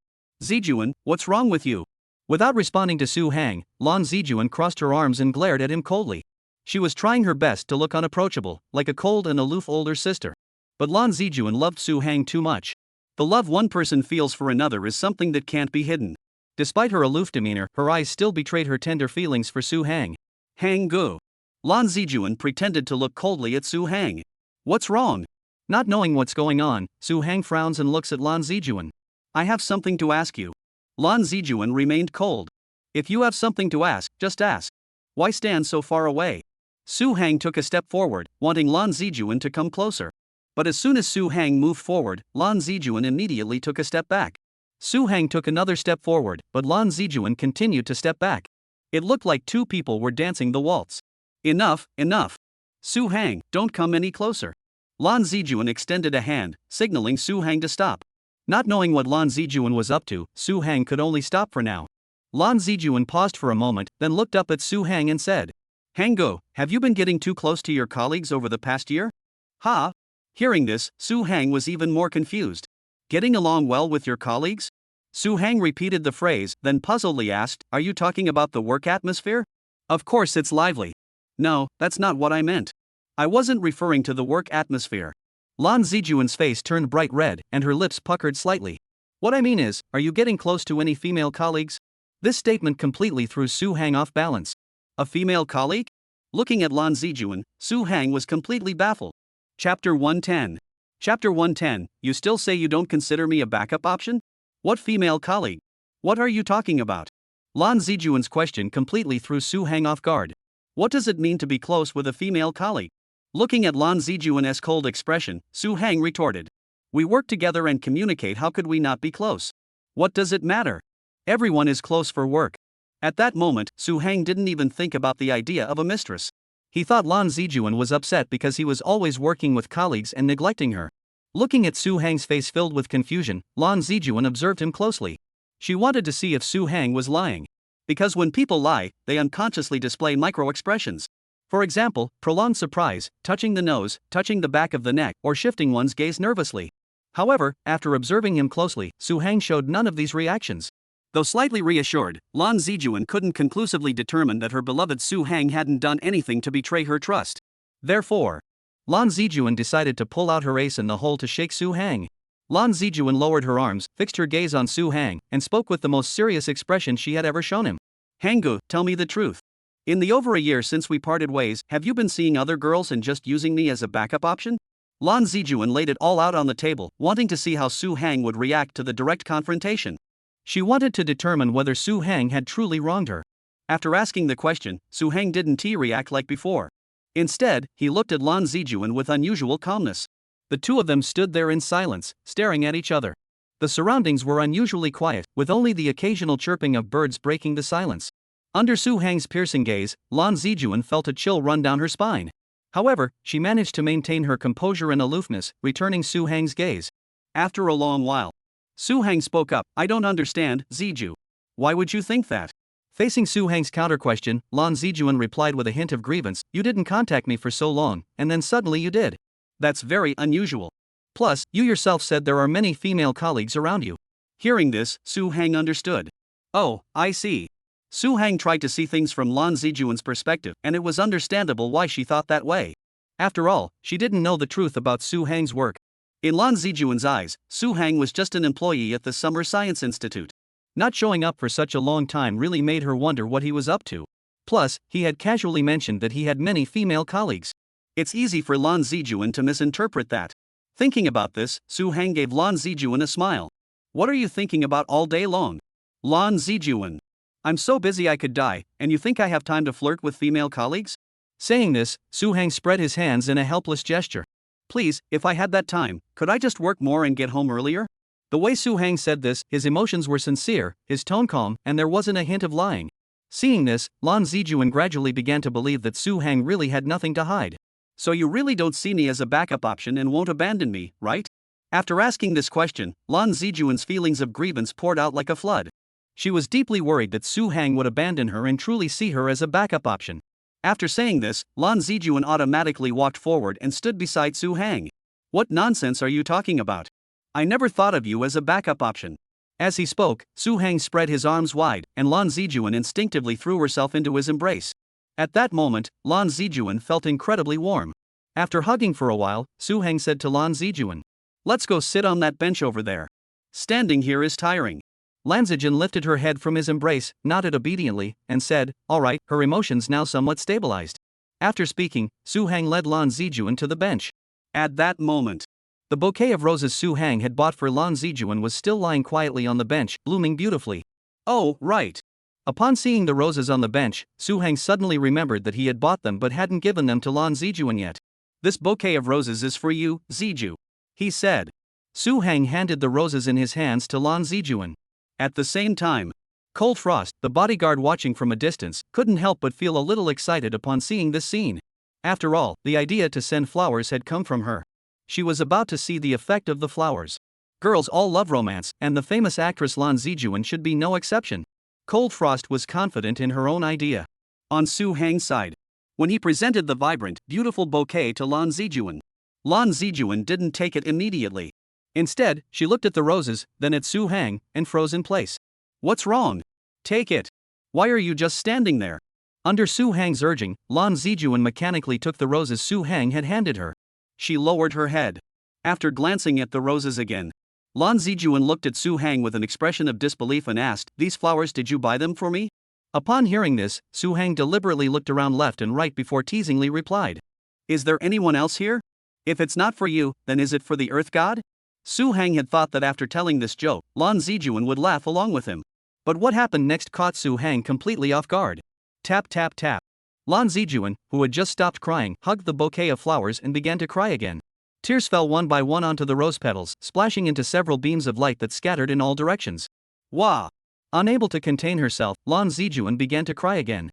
Zijuan, what's wrong with you? Without responding to Su Hang, Lan Zijuan crossed her arms and glared at him coldly. She was trying her best to look unapproachable, like a cold and aloof older sister. But Lan Zijuan loved Su Hang too much. The love one person feels for another is something that can't be hidden. Despite her aloof demeanor, her eyes still betrayed her tender feelings for Su Hang. Hang Gu. Lan Zijuan pretended to look coldly at Su Hang. What's wrong? Not knowing what's going on, Su Hang frowns and looks at Lan Zijuan. I have something to ask you. Lan Zijuan remained cold. If you have something to ask, just ask. Why stand so far away? Su Hang took a step forward, wanting Lan Zijuan to come closer. But as soon as Su Hang moved forward, Lan Zijuan immediately took a step back. Su Hang took another step forward, but Lan Zijuan continued to step back. It looked like two people were dancing the waltz. Enough, enough. Su Hang, don't come any closer. Lan Zijuan extended a hand, signaling Su Hang to stop. Not knowing what Lan Zijuan was up to, Su Hang could only stop for now. Lan Zijuan paused for a moment, then looked up at Su Hang and said, Hanggo, have you been getting too close to your colleagues over the past year? Ha! Hearing this, Su Hang was even more confused. Getting along well with your colleagues? Su Hang repeated the phrase, then puzzledly asked, Are you talking about the work atmosphere? Of course it's lively. No, that's not what I meant. I wasn't referring to the work atmosphere. Lan Zijuan's face turned bright red, and her lips puckered slightly. What I mean is, are you getting close to any female colleagues? This statement completely threw Su Hang off balance. A female colleague? Looking at Lan Zijuan, Su Hang was completely baffled. Chapter 110. Chapter 110, you still say you don't consider me a backup option? What female colleague? What are you talking about? Lan Zijuan's question completely threw Su Hang off guard. What does it mean to be close with a female colleague? Looking at Lan Zijuan's cold expression, Su Hang retorted. We work together and communicate, how could we not be close? What does it matter? Everyone is close for work. At that moment, Su Hang didn't even think about the idea of a mistress. He thought Lan Zijuan was upset because he was always working with colleagues and neglecting her. Looking at Su Hang's face filled with confusion, Lan Zijuan observed him closely. She wanted to see if Su Hang was lying. Because when people lie, they unconsciously display micro-expressions. For example, prolonged surprise, touching the nose, touching the back of the neck, or shifting one's gaze nervously. However, after observing him closely, Su-hang showed none of these reactions. Though slightly reassured, Lan Zijuan couldn't conclusively determine that her beloved Su-hang hadn't done anything to betray her trust. Therefore, Lan Zijuan decided to pull out her ace in the hole to shake Su-hang. Lan Zijuan lowered her arms, fixed her gaze on Su-hang, and spoke with the most serious expression she had ever shown him. Hanggu, tell me the truth. In the over a year since we parted ways, have you been seeing other girls and just using me as a backup option? Lan Zijuan laid it all out on the table, wanting to see how Su-hang would react to the direct confrontation. She wanted to determine whether Su-hang had truly wronged her. After asking the question, Su-hang didn't react like before. Instead, he looked at Lan Zijuan with unusual calmness. The two of them stood there in silence, staring at each other. The surroundings were unusually quiet, with only the occasional chirping of birds breaking the silence. Under Su-hang's piercing gaze, Lan Zijuan felt a chill run down her spine. However, she managed to maintain her composure and aloofness, returning Su-hang's gaze. After a long while, Su-hang spoke up, I don't understand, Ziju. Why would you think that? Facing Su-hang's counter-question, Lan Zijuan replied with a hint of grievance, you didn't contact me for so long, and then suddenly you did. That's very unusual. Plus, you yourself said there are many female colleagues around you. Hearing this, Su-hang understood. Oh, I see. Su-hang tried to see things from Lan Zijuan's perspective, and it was understandable why she thought that way. After all, she didn't know the truth about Su-hang's work. In Lan Zijuan's eyes, Su-hang was just an employee at the Summer Science Institute. Not showing up for such a long time really made her wonder what he was up to. Plus, he had casually mentioned that he had many female colleagues. It's easy for Lan Zijuan to misinterpret that. Thinking about this, Su-hang gave Lan Zijuan a smile. What are you thinking about all day long? Lan Zijuan. I'm so busy I could die, and you think I have time to flirt with female colleagues? Saying this, Su-hang spread his hands in a helpless gesture. Please, if I had that time, could I just work more and get home earlier? The way Su-hang said this, his emotions were sincere, his tone calm, and there wasn't a hint of lying. Seeing this, Lan Zijuan gradually began to believe that Su-hang really had nothing to hide. So you really don't see me as a backup option and won't abandon me, right? After asking this question, Lan Zijuan's feelings of grievance poured out like a flood. She was deeply worried that Su-hang would abandon her and truly see her as a backup option. After saying this, Lan Zijuan automatically walked forward and stood beside Su-hang. What nonsense are you talking about? I never thought of you as a backup option. As he spoke, Su-hang spread his arms wide, and Lan Zijuan instinctively threw herself into his embrace. At that moment, Lan Zijuan felt incredibly warm. After hugging for a while, Su-hang said to Lan Zijuan, let's go sit on that bench over there. Standing here is tiring. Lan Zijuan lifted her head from his embrace, nodded obediently, and said, all right, her emotions now somewhat stabilized. After speaking, Su-hang led Lan Zijuan to the bench. At that moment, the bouquet of roses Su-hang had bought for Lan Zijuan was still lying quietly on the bench, blooming beautifully. Oh, right. Upon seeing the roses on the bench, Su-hang suddenly remembered that he had bought them but hadn't given them to Lan Zijuan yet. This bouquet of roses is for you, Ziju. He said. Su-hang handed the roses in his hands to Lan Zijuan. At the same time, Cold Frost, the bodyguard watching from a distance, couldn't help but feel a little excited upon seeing this scene. After all, the idea to send flowers had come from her. She was about to see the effect of the flowers. Girls all love romance, and the famous actress Lan Zijuan should be no exception. Cold Frost was confident in her own idea. On Su-hang's side, when he presented the vibrant, beautiful bouquet to Lan Zijuan didn't take it immediately. Instead, she looked at the roses, then at Su-hang, and froze in place. What's wrong? Take it. Why are you just standing there? Under Su-hang's urging, Lan Zijuan mechanically took the roses Su-hang had handed her. She lowered her head. After glancing at the roses again, Lan Zijuan looked at Su-hang with an expression of disbelief and asked, these flowers, did you buy them for me? Upon hearing this, Su-hang deliberately looked around left and right before teasingly replied. Is there anyone else here? If it's not for you, then is it for the Earth God? Su-hang had thought that after telling this joke, Lan Zijuan would laugh along with him. But what happened next caught Su-hang completely off guard. Tap tap tap. Lan Zijuan, who had just stopped crying, hugged the bouquet of flowers and began to cry again. Tears fell one by one onto the rose petals, splashing into several beams of light that scattered in all directions. Wah! Unable to contain herself, Lan Zijuan began to cry again.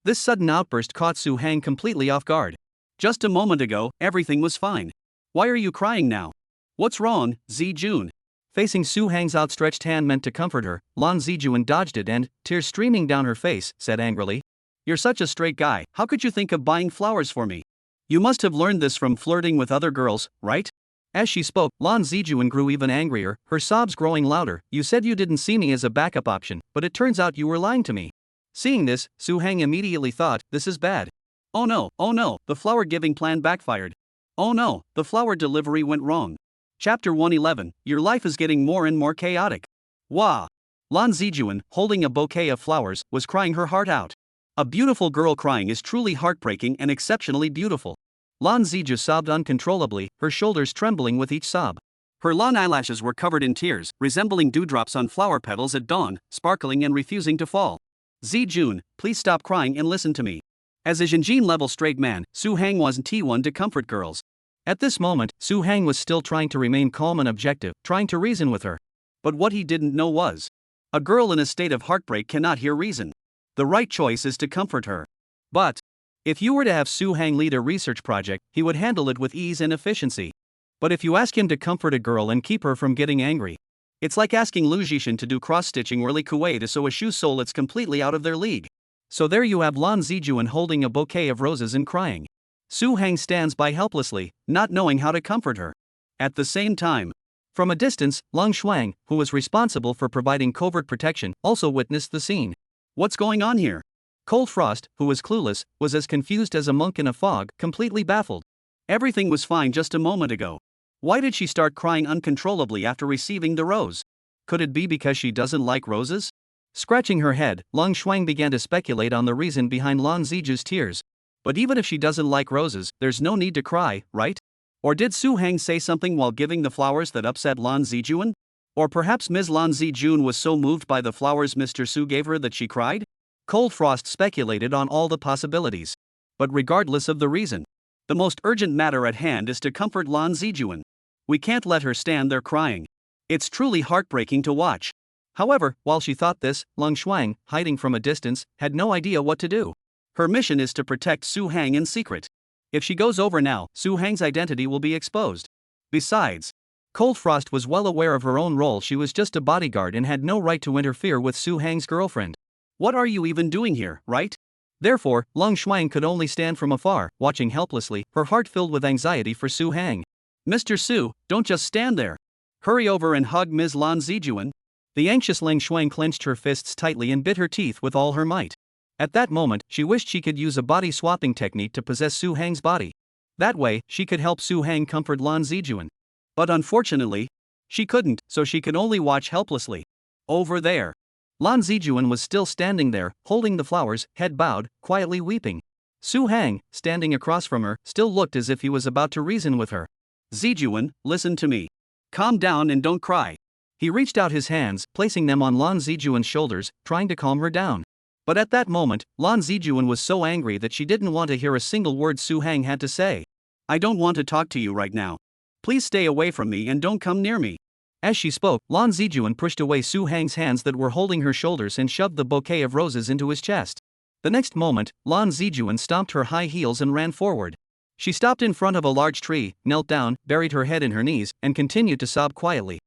This sudden outburst caught Su-hang completely off guard. Just a moment ago, everything was fine. Why are you crying now? What's wrong, Zijun? Facing Su Hang's outstretched hand meant to comfort her, Lan Zijuan dodged it and, tears streaming down her face, said angrily, "You're such a straight guy, how could you think of buying flowers for me? You must have learned this from flirting with other girls, right?" As she spoke, Lan Zijuan grew even angrier, her sobs growing louder. "You said you didn't see me as a backup option, but it turns out you were lying to me." Seeing this, Su Hang immediately thought, "This is bad. Oh no, the flower giving plan backfired. Oh no, the flower delivery went wrong." Chapter 111, Your life is getting more and more chaotic. Wah! Lan Zijuan, holding a bouquet of flowers, was crying her heart out. A beautiful girl crying is truly heartbreaking and exceptionally beautiful. Lan Ziju sobbed uncontrollably, her shoulders trembling with each sob. Her long eyelashes were covered in tears, resembling dewdrops on flower petals at dawn, sparkling and refusing to fall. "Zijun, please stop crying and listen to me." As a Jinjin-level straight man, Su Hang wasn't T1 to comfort girls. At this moment, Su Hang was still trying to remain calm and objective, trying to reason with her. But what he didn't know was, a girl in a state of heartbreak cannot hear reason. The right choice is to comfort her. But if you were to have Su Hang lead a research project, he would handle it with ease and efficiency. But if you ask him to comfort a girl and keep her from getting angry, it's like asking Lu Zhishan to do cross-stitching or Li Kuei to sew a shoe sole. It's completely out of their league. So there you have Lan Zijuan holding a bouquet of roses and crying. Su Hang stands by helplessly, not knowing how to comfort her. At the same time, from a distance, Lang Shuang, who was responsible for providing covert protection, also witnessed the scene. "What's going on here?" Cold Frost, who was clueless, was as confused as a monk in a fog, completely baffled. Everything was fine just a moment ago. Why did she start crying uncontrollably after receiving the rose? Could it be because she doesn't like roses? Scratching her head, Lang Shuang began to speculate on the reason behind Lan Ziju's tears. But even if she doesn't like roses, there's no need to cry, right? Or did Su Hang say something while giving the flowers that upset Lan Zijuan? Or perhaps Ms. Lan Zijun was so moved by the flowers Mr. Su gave her that she cried? Cold Frost speculated on all the possibilities. But regardless of the reason, the most urgent matter at hand is to comfort Lan Zijuan. We can't let her stand there crying. It's truly heartbreaking to watch. However, while she thought this, Lang Shuang, hiding from a distance, had no idea what to do. Her mission is to protect Su Hang in secret. If she goes over now, Su Hang's identity will be exposed. Besides, Cold Frost was well aware of her own role. She was just a bodyguard and had no right to interfere with Su Hang's girlfriend. What are you even doing here, right? Therefore, Lang Shuang could only stand from afar, watching helplessly, her heart filled with anxiety for Su Hang. "Mr. Su, don't just stand there. Hurry over and hug Ms. Lan Zijuan." The anxious Lang Shuang clenched her fists tightly and bit her teeth with all her might. At that moment, she wished she could use a body-swapping technique to possess Su Hang's body. That way, she could help Su Hang comfort Lan Zijuan. But unfortunately, she couldn't, so she could only watch helplessly. Over there, Lan Zijuan was still standing there, holding the flowers, head bowed, quietly weeping. Su Hang, standing across from her, still looked as if he was about to reason with her. "Zijuan, listen to me. Calm down and don't cry." He reached out his hands, placing them on Lan Zijuan's shoulders, trying to calm her down. But at that moment, Lan Zijuan was so angry that she didn't want to hear a single word Su Hang had to say. "I don't want to talk to you right now. Please stay away from me and don't come near me." As she spoke, Lan Zijuan pushed away Su Hang's hands that were holding her shoulders and shoved the bouquet of roses into his chest. The next moment, Lan Zijuan stomped her high heels and ran forward. She stopped in front of a large tree, knelt down, buried her head in her knees, and continued to sob quietly.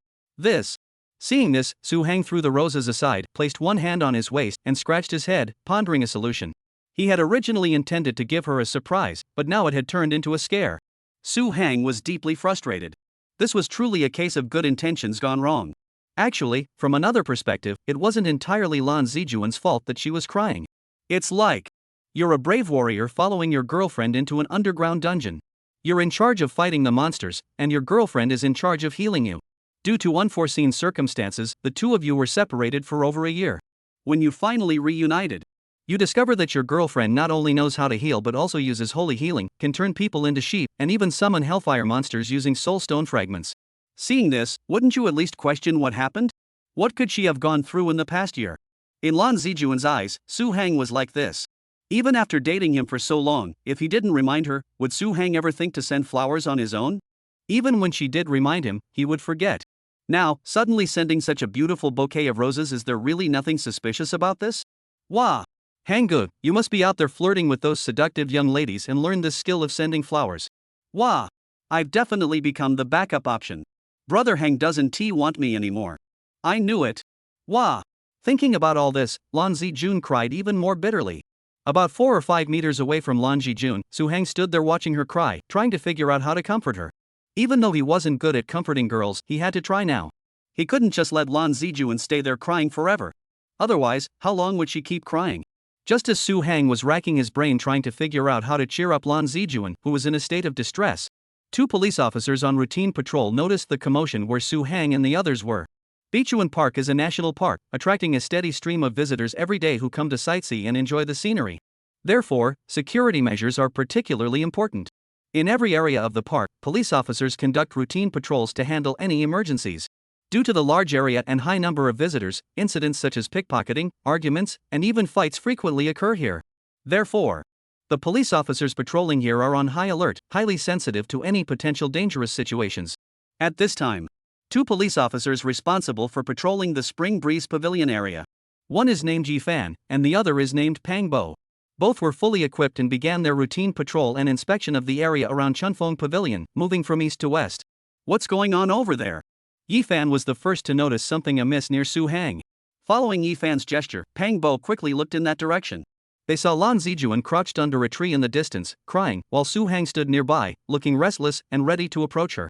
Seeing this, Su Hang threw the roses aside, placed one hand on his waist, and scratched his head, pondering a solution. He had originally intended to give her a surprise, but now it had turned into a scare. Su Hang was deeply frustrated. This was truly a case of good intentions gone wrong. Actually, from another perspective, it wasn't entirely Lan Zijuan's fault that she was crying. It's like, you're a brave warrior following your girlfriend into an underground dungeon. You're in charge of fighting the monsters, and your girlfriend is in charge of healing you. Due to unforeseen circumstances, the two of you were separated for over a year. When you finally reunited, you discover that your girlfriend not only knows how to heal but also uses holy healing, can turn people into sheep, and even summon hellfire monsters using soulstone fragments. Seeing this, wouldn't you at least question what happened? What could she have gone through in the past year? In Lan Zijuan's eyes, Su Hang was like this. Even after dating him for so long, if he didn't remind her, would Su Hang ever think to send flowers on his own? Even when she did remind him, he would forget. Now, suddenly sending such a beautiful bouquet of roses, is there really nothing suspicious about this? Wah! Hanggu, you must be out there flirting with those seductive young ladies and learn this skill of sending flowers. Wah! I've definitely become the backup option. Brother Hang doesn't want me anymore. I knew it. Wah! Thinking about all this, Lan Zijun cried even more bitterly. About 4 or 5 meters away from Lan Zijun, Su Hang stood there watching her cry, trying to figure out how to comfort her. Even though he wasn't good at comforting girls, he had to try now. He couldn't just let Lan Zijuan stay there crying forever. Otherwise, how long would she keep crying? Just as Su Hang was racking his brain trying to figure out how to cheer up Lan Zijuan, who was in a state of distress, 2 police officers on routine patrol noticed the commotion where Su Hang and the others were. Bichuan Park is a national park, attracting a steady stream of visitors every day who come to sightsee and enjoy the scenery. Therefore, security measures are particularly important. In every area of the park, police officers conduct routine patrols to handle any emergencies. Due to the large area and high number of visitors, incidents such as pickpocketing, arguments, and even fights frequently occur here. Therefore, the police officers patrolling here are on high alert, highly sensitive to any potential dangerous situations. At this time, 2 police officers responsible for patrolling the Spring Breeze Pavilion area. One is named Yi Fan, and the other is named Pang Bo. Both were fully equipped and began their routine patrol and inspection of the area around Chunfeng Pavilion, moving from east to west. What's going on over there? Yi Fan was the first to notice something amiss near Su Hang. Following Yi Fan's gesture, Pang Bo quickly looked in that direction. They saw Lan Zijuan crouched under a tree in the distance, crying, while Su Hang stood nearby, looking restless and ready to approach her.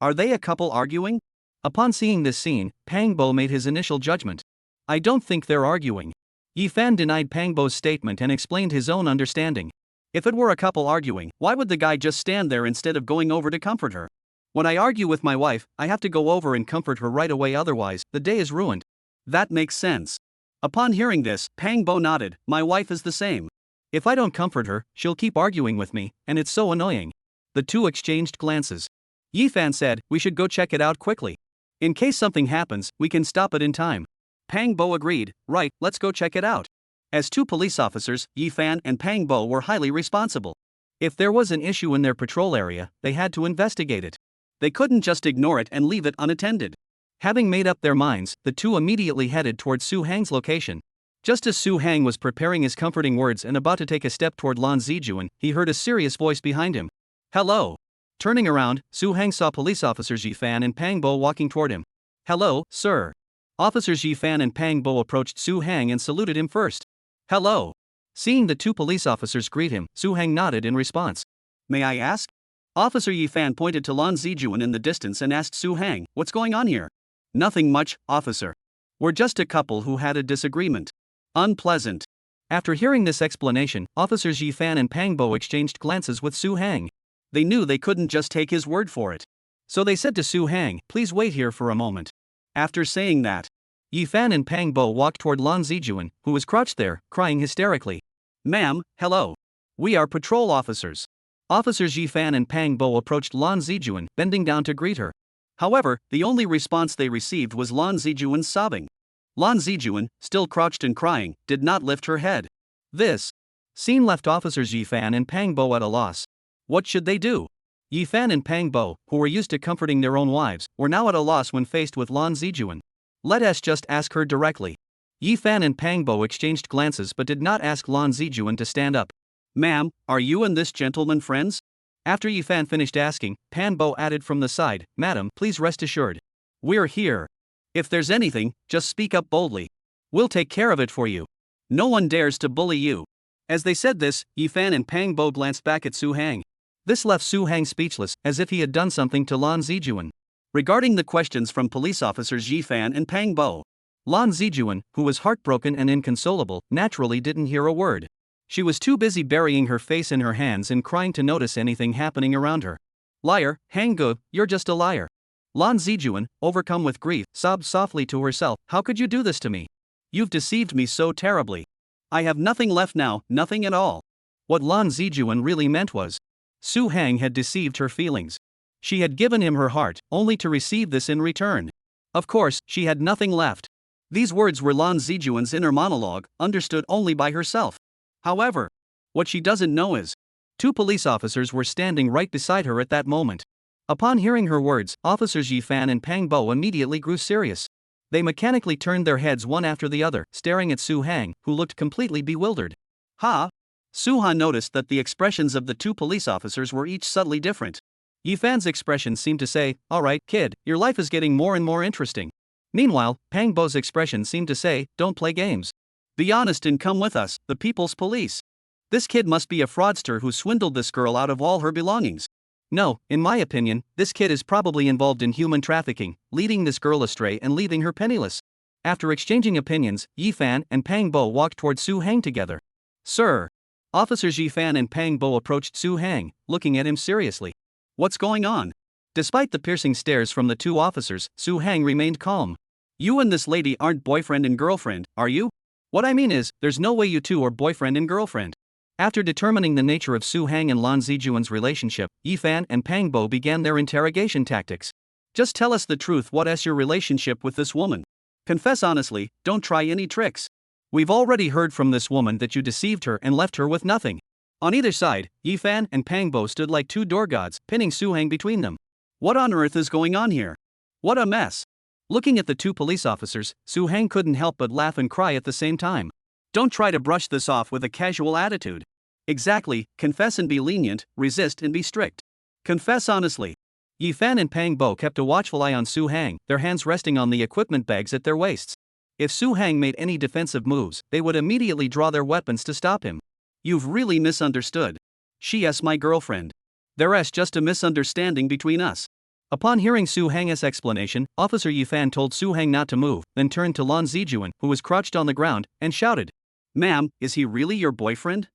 Are they a couple arguing? Upon seeing this scene, Pang Bo made his initial judgment. I don't think they're arguing. Yi Fan denied Pang Bo's statement and explained his own understanding. If it were a couple arguing, why would the guy just stand there instead of going over to comfort her? When I argue with my wife, I have to go over and comfort her right away, otherwise, the day is ruined. That makes sense. Upon hearing this, Pang Bo nodded. My wife is the same. If I don't comfort her, she'll keep arguing with me, and it's so annoying. The two exchanged glances. Yi Fan said, we should go check it out quickly. In case something happens, we can stop it in time. Pang Bo agreed. Right, let's go check it out. As 2 police officers, Yi Fan and Pang Bo were highly responsible. If there was an issue in their patrol area, they had to investigate it. They couldn't just ignore it and leave it unattended. Having made up their minds, the two immediately headed toward Su Hang's location. Just as Su Hang was preparing his comforting words and about to take a step toward Lan Zijuan, he heard a serious voice behind him. Hello. Turning around, Su Hang saw police officers Yi Fan and Pang Bo walking toward him. Hello, sir. Officers Yi Fan and Pang Bo approached Su Hang and saluted him first. Hello. Seeing the 2 police officers greet him, Su Hang nodded in response. May I ask? Officer Yi Fan pointed to Lan Zijuan in the distance and asked Su Hang, what's going on here? Nothing much, officer. We're just a couple who had a disagreement. Unpleasant. After hearing this explanation, officers Yi Fan and Pang Bo exchanged glances with Su Hang. They knew they couldn't just take his word for it. So they said to Su Hang, please wait here for a moment. After saying that, Yi Fan and Pang Bo walked toward Lan Zijuan, who was crouched there, crying hysterically. Ma'am, hello. We are patrol officers. Officers Yi Fan and Pang Bo approached Lan Zijuan, bending down to greet her. However, the only response they received was Lan Zijuan's sobbing. Lan Zijuan, still crouched and crying, did not lift her head. This scene left officers Yi Fan and Pang Bo at a loss. What should they do? Yi Fan and Pang Bo, who were used to comforting their own wives, were now at a loss when faced with Lan Zijuan. Let us just ask her directly. Yi Fan and Pang Bo exchanged glances but did not ask Lan Zijuan to stand up. Ma'am, are you and this gentleman friends? After Yi Fan finished asking, Pang Bo added from the side, Madam, please rest assured. We're here. If there's anything, just speak up boldly. We'll take care of it for you. No one dares to bully you. As they said this, Yi Fan and Pang Bo glanced back at Su Hang. This left Su Hang speechless, as if he had done something to Lan Zijuan. Regarding the questions from police officers Yi Fan and Pang Bo, Lan Zijuan, who was heartbroken and inconsolable, naturally didn't hear a word. She was too busy burying her face in her hands and crying to notice anything happening around her. Liar, Hanggu, you're just a liar. Lan Zijuan, overcome with grief, sobbed softly to herself, how could you do this to me? You've deceived me so terribly. I have nothing left now, nothing at all. What Lan Zijuan really meant was, Su Hang had deceived her feelings. She had given him her heart, only to receive this in return. Of course, she had nothing left. These words were Lan Zijuan's inner monologue, understood only by herself. However, what she doesn't know is, 2 police officers were standing right beside her at that moment. Upon hearing her words, officers Yi Fan and Pang Bo immediately grew serious. They mechanically turned their heads one after the other, staring at Su Hang, who looked completely bewildered. Ha! Su Han noticed that the expressions of the 2 police officers were each subtly different. Yifan's expression seemed to say, "Alright, kid, your life is getting more and more interesting." Meanwhile, Pang Bo's expression seemed to say, "Don't play games. Be honest and come with us, the people's police." This kid must be a fraudster who swindled this girl out of all her belongings. No, in my opinion, this kid is probably involved in human trafficking, leading this girl astray and leaving her penniless. After exchanging opinions, Yifan and Pang Bo walked toward Su Hang together. "Sir." Officers Yifan and Pang Bo approached Su Hang, looking at him seriously. "What's going on?" Despite the piercing stares from the two officers, Su Hang remained calm. "You and this lady aren't boyfriend and girlfriend, are you?" "What I mean is, there's no way you two are boyfriend and girlfriend." After determining the nature of Su Hang and Lan Zijuan's relationship, Yifan and Pang Bo began their interrogation tactics. "Just tell us the truth. What's your relationship with this woman? Confess honestly, don't try any tricks. We've already heard from this woman that you deceived her and left her with nothing." On either side, Yifan and Pang Bo stood like two door gods, pinning Su Hang between them. What on earth is going on here? What a mess. Looking at the two police officers, Su Hang couldn't help but laugh and cry at the same time. Don't try to brush this off with a casual attitude. Exactly, confess and be lenient, resist and be strict. Confess honestly. Yifan and Pang Bo kept a watchful eye on Su Hang, their hands resting on the equipment bags at their waists. If Su Hang made any defensive moves, they would immediately draw their weapons to stop him. "You've really misunderstood. She's my girlfriend. There's just a misunderstanding between us." Upon hearing Su Hang's explanation, Officer Yifan told Su Hang not to move, then turned to Lan Zijuan, who was crouched on the ground, and shouted, "Ma'am, is he really your boyfriend?"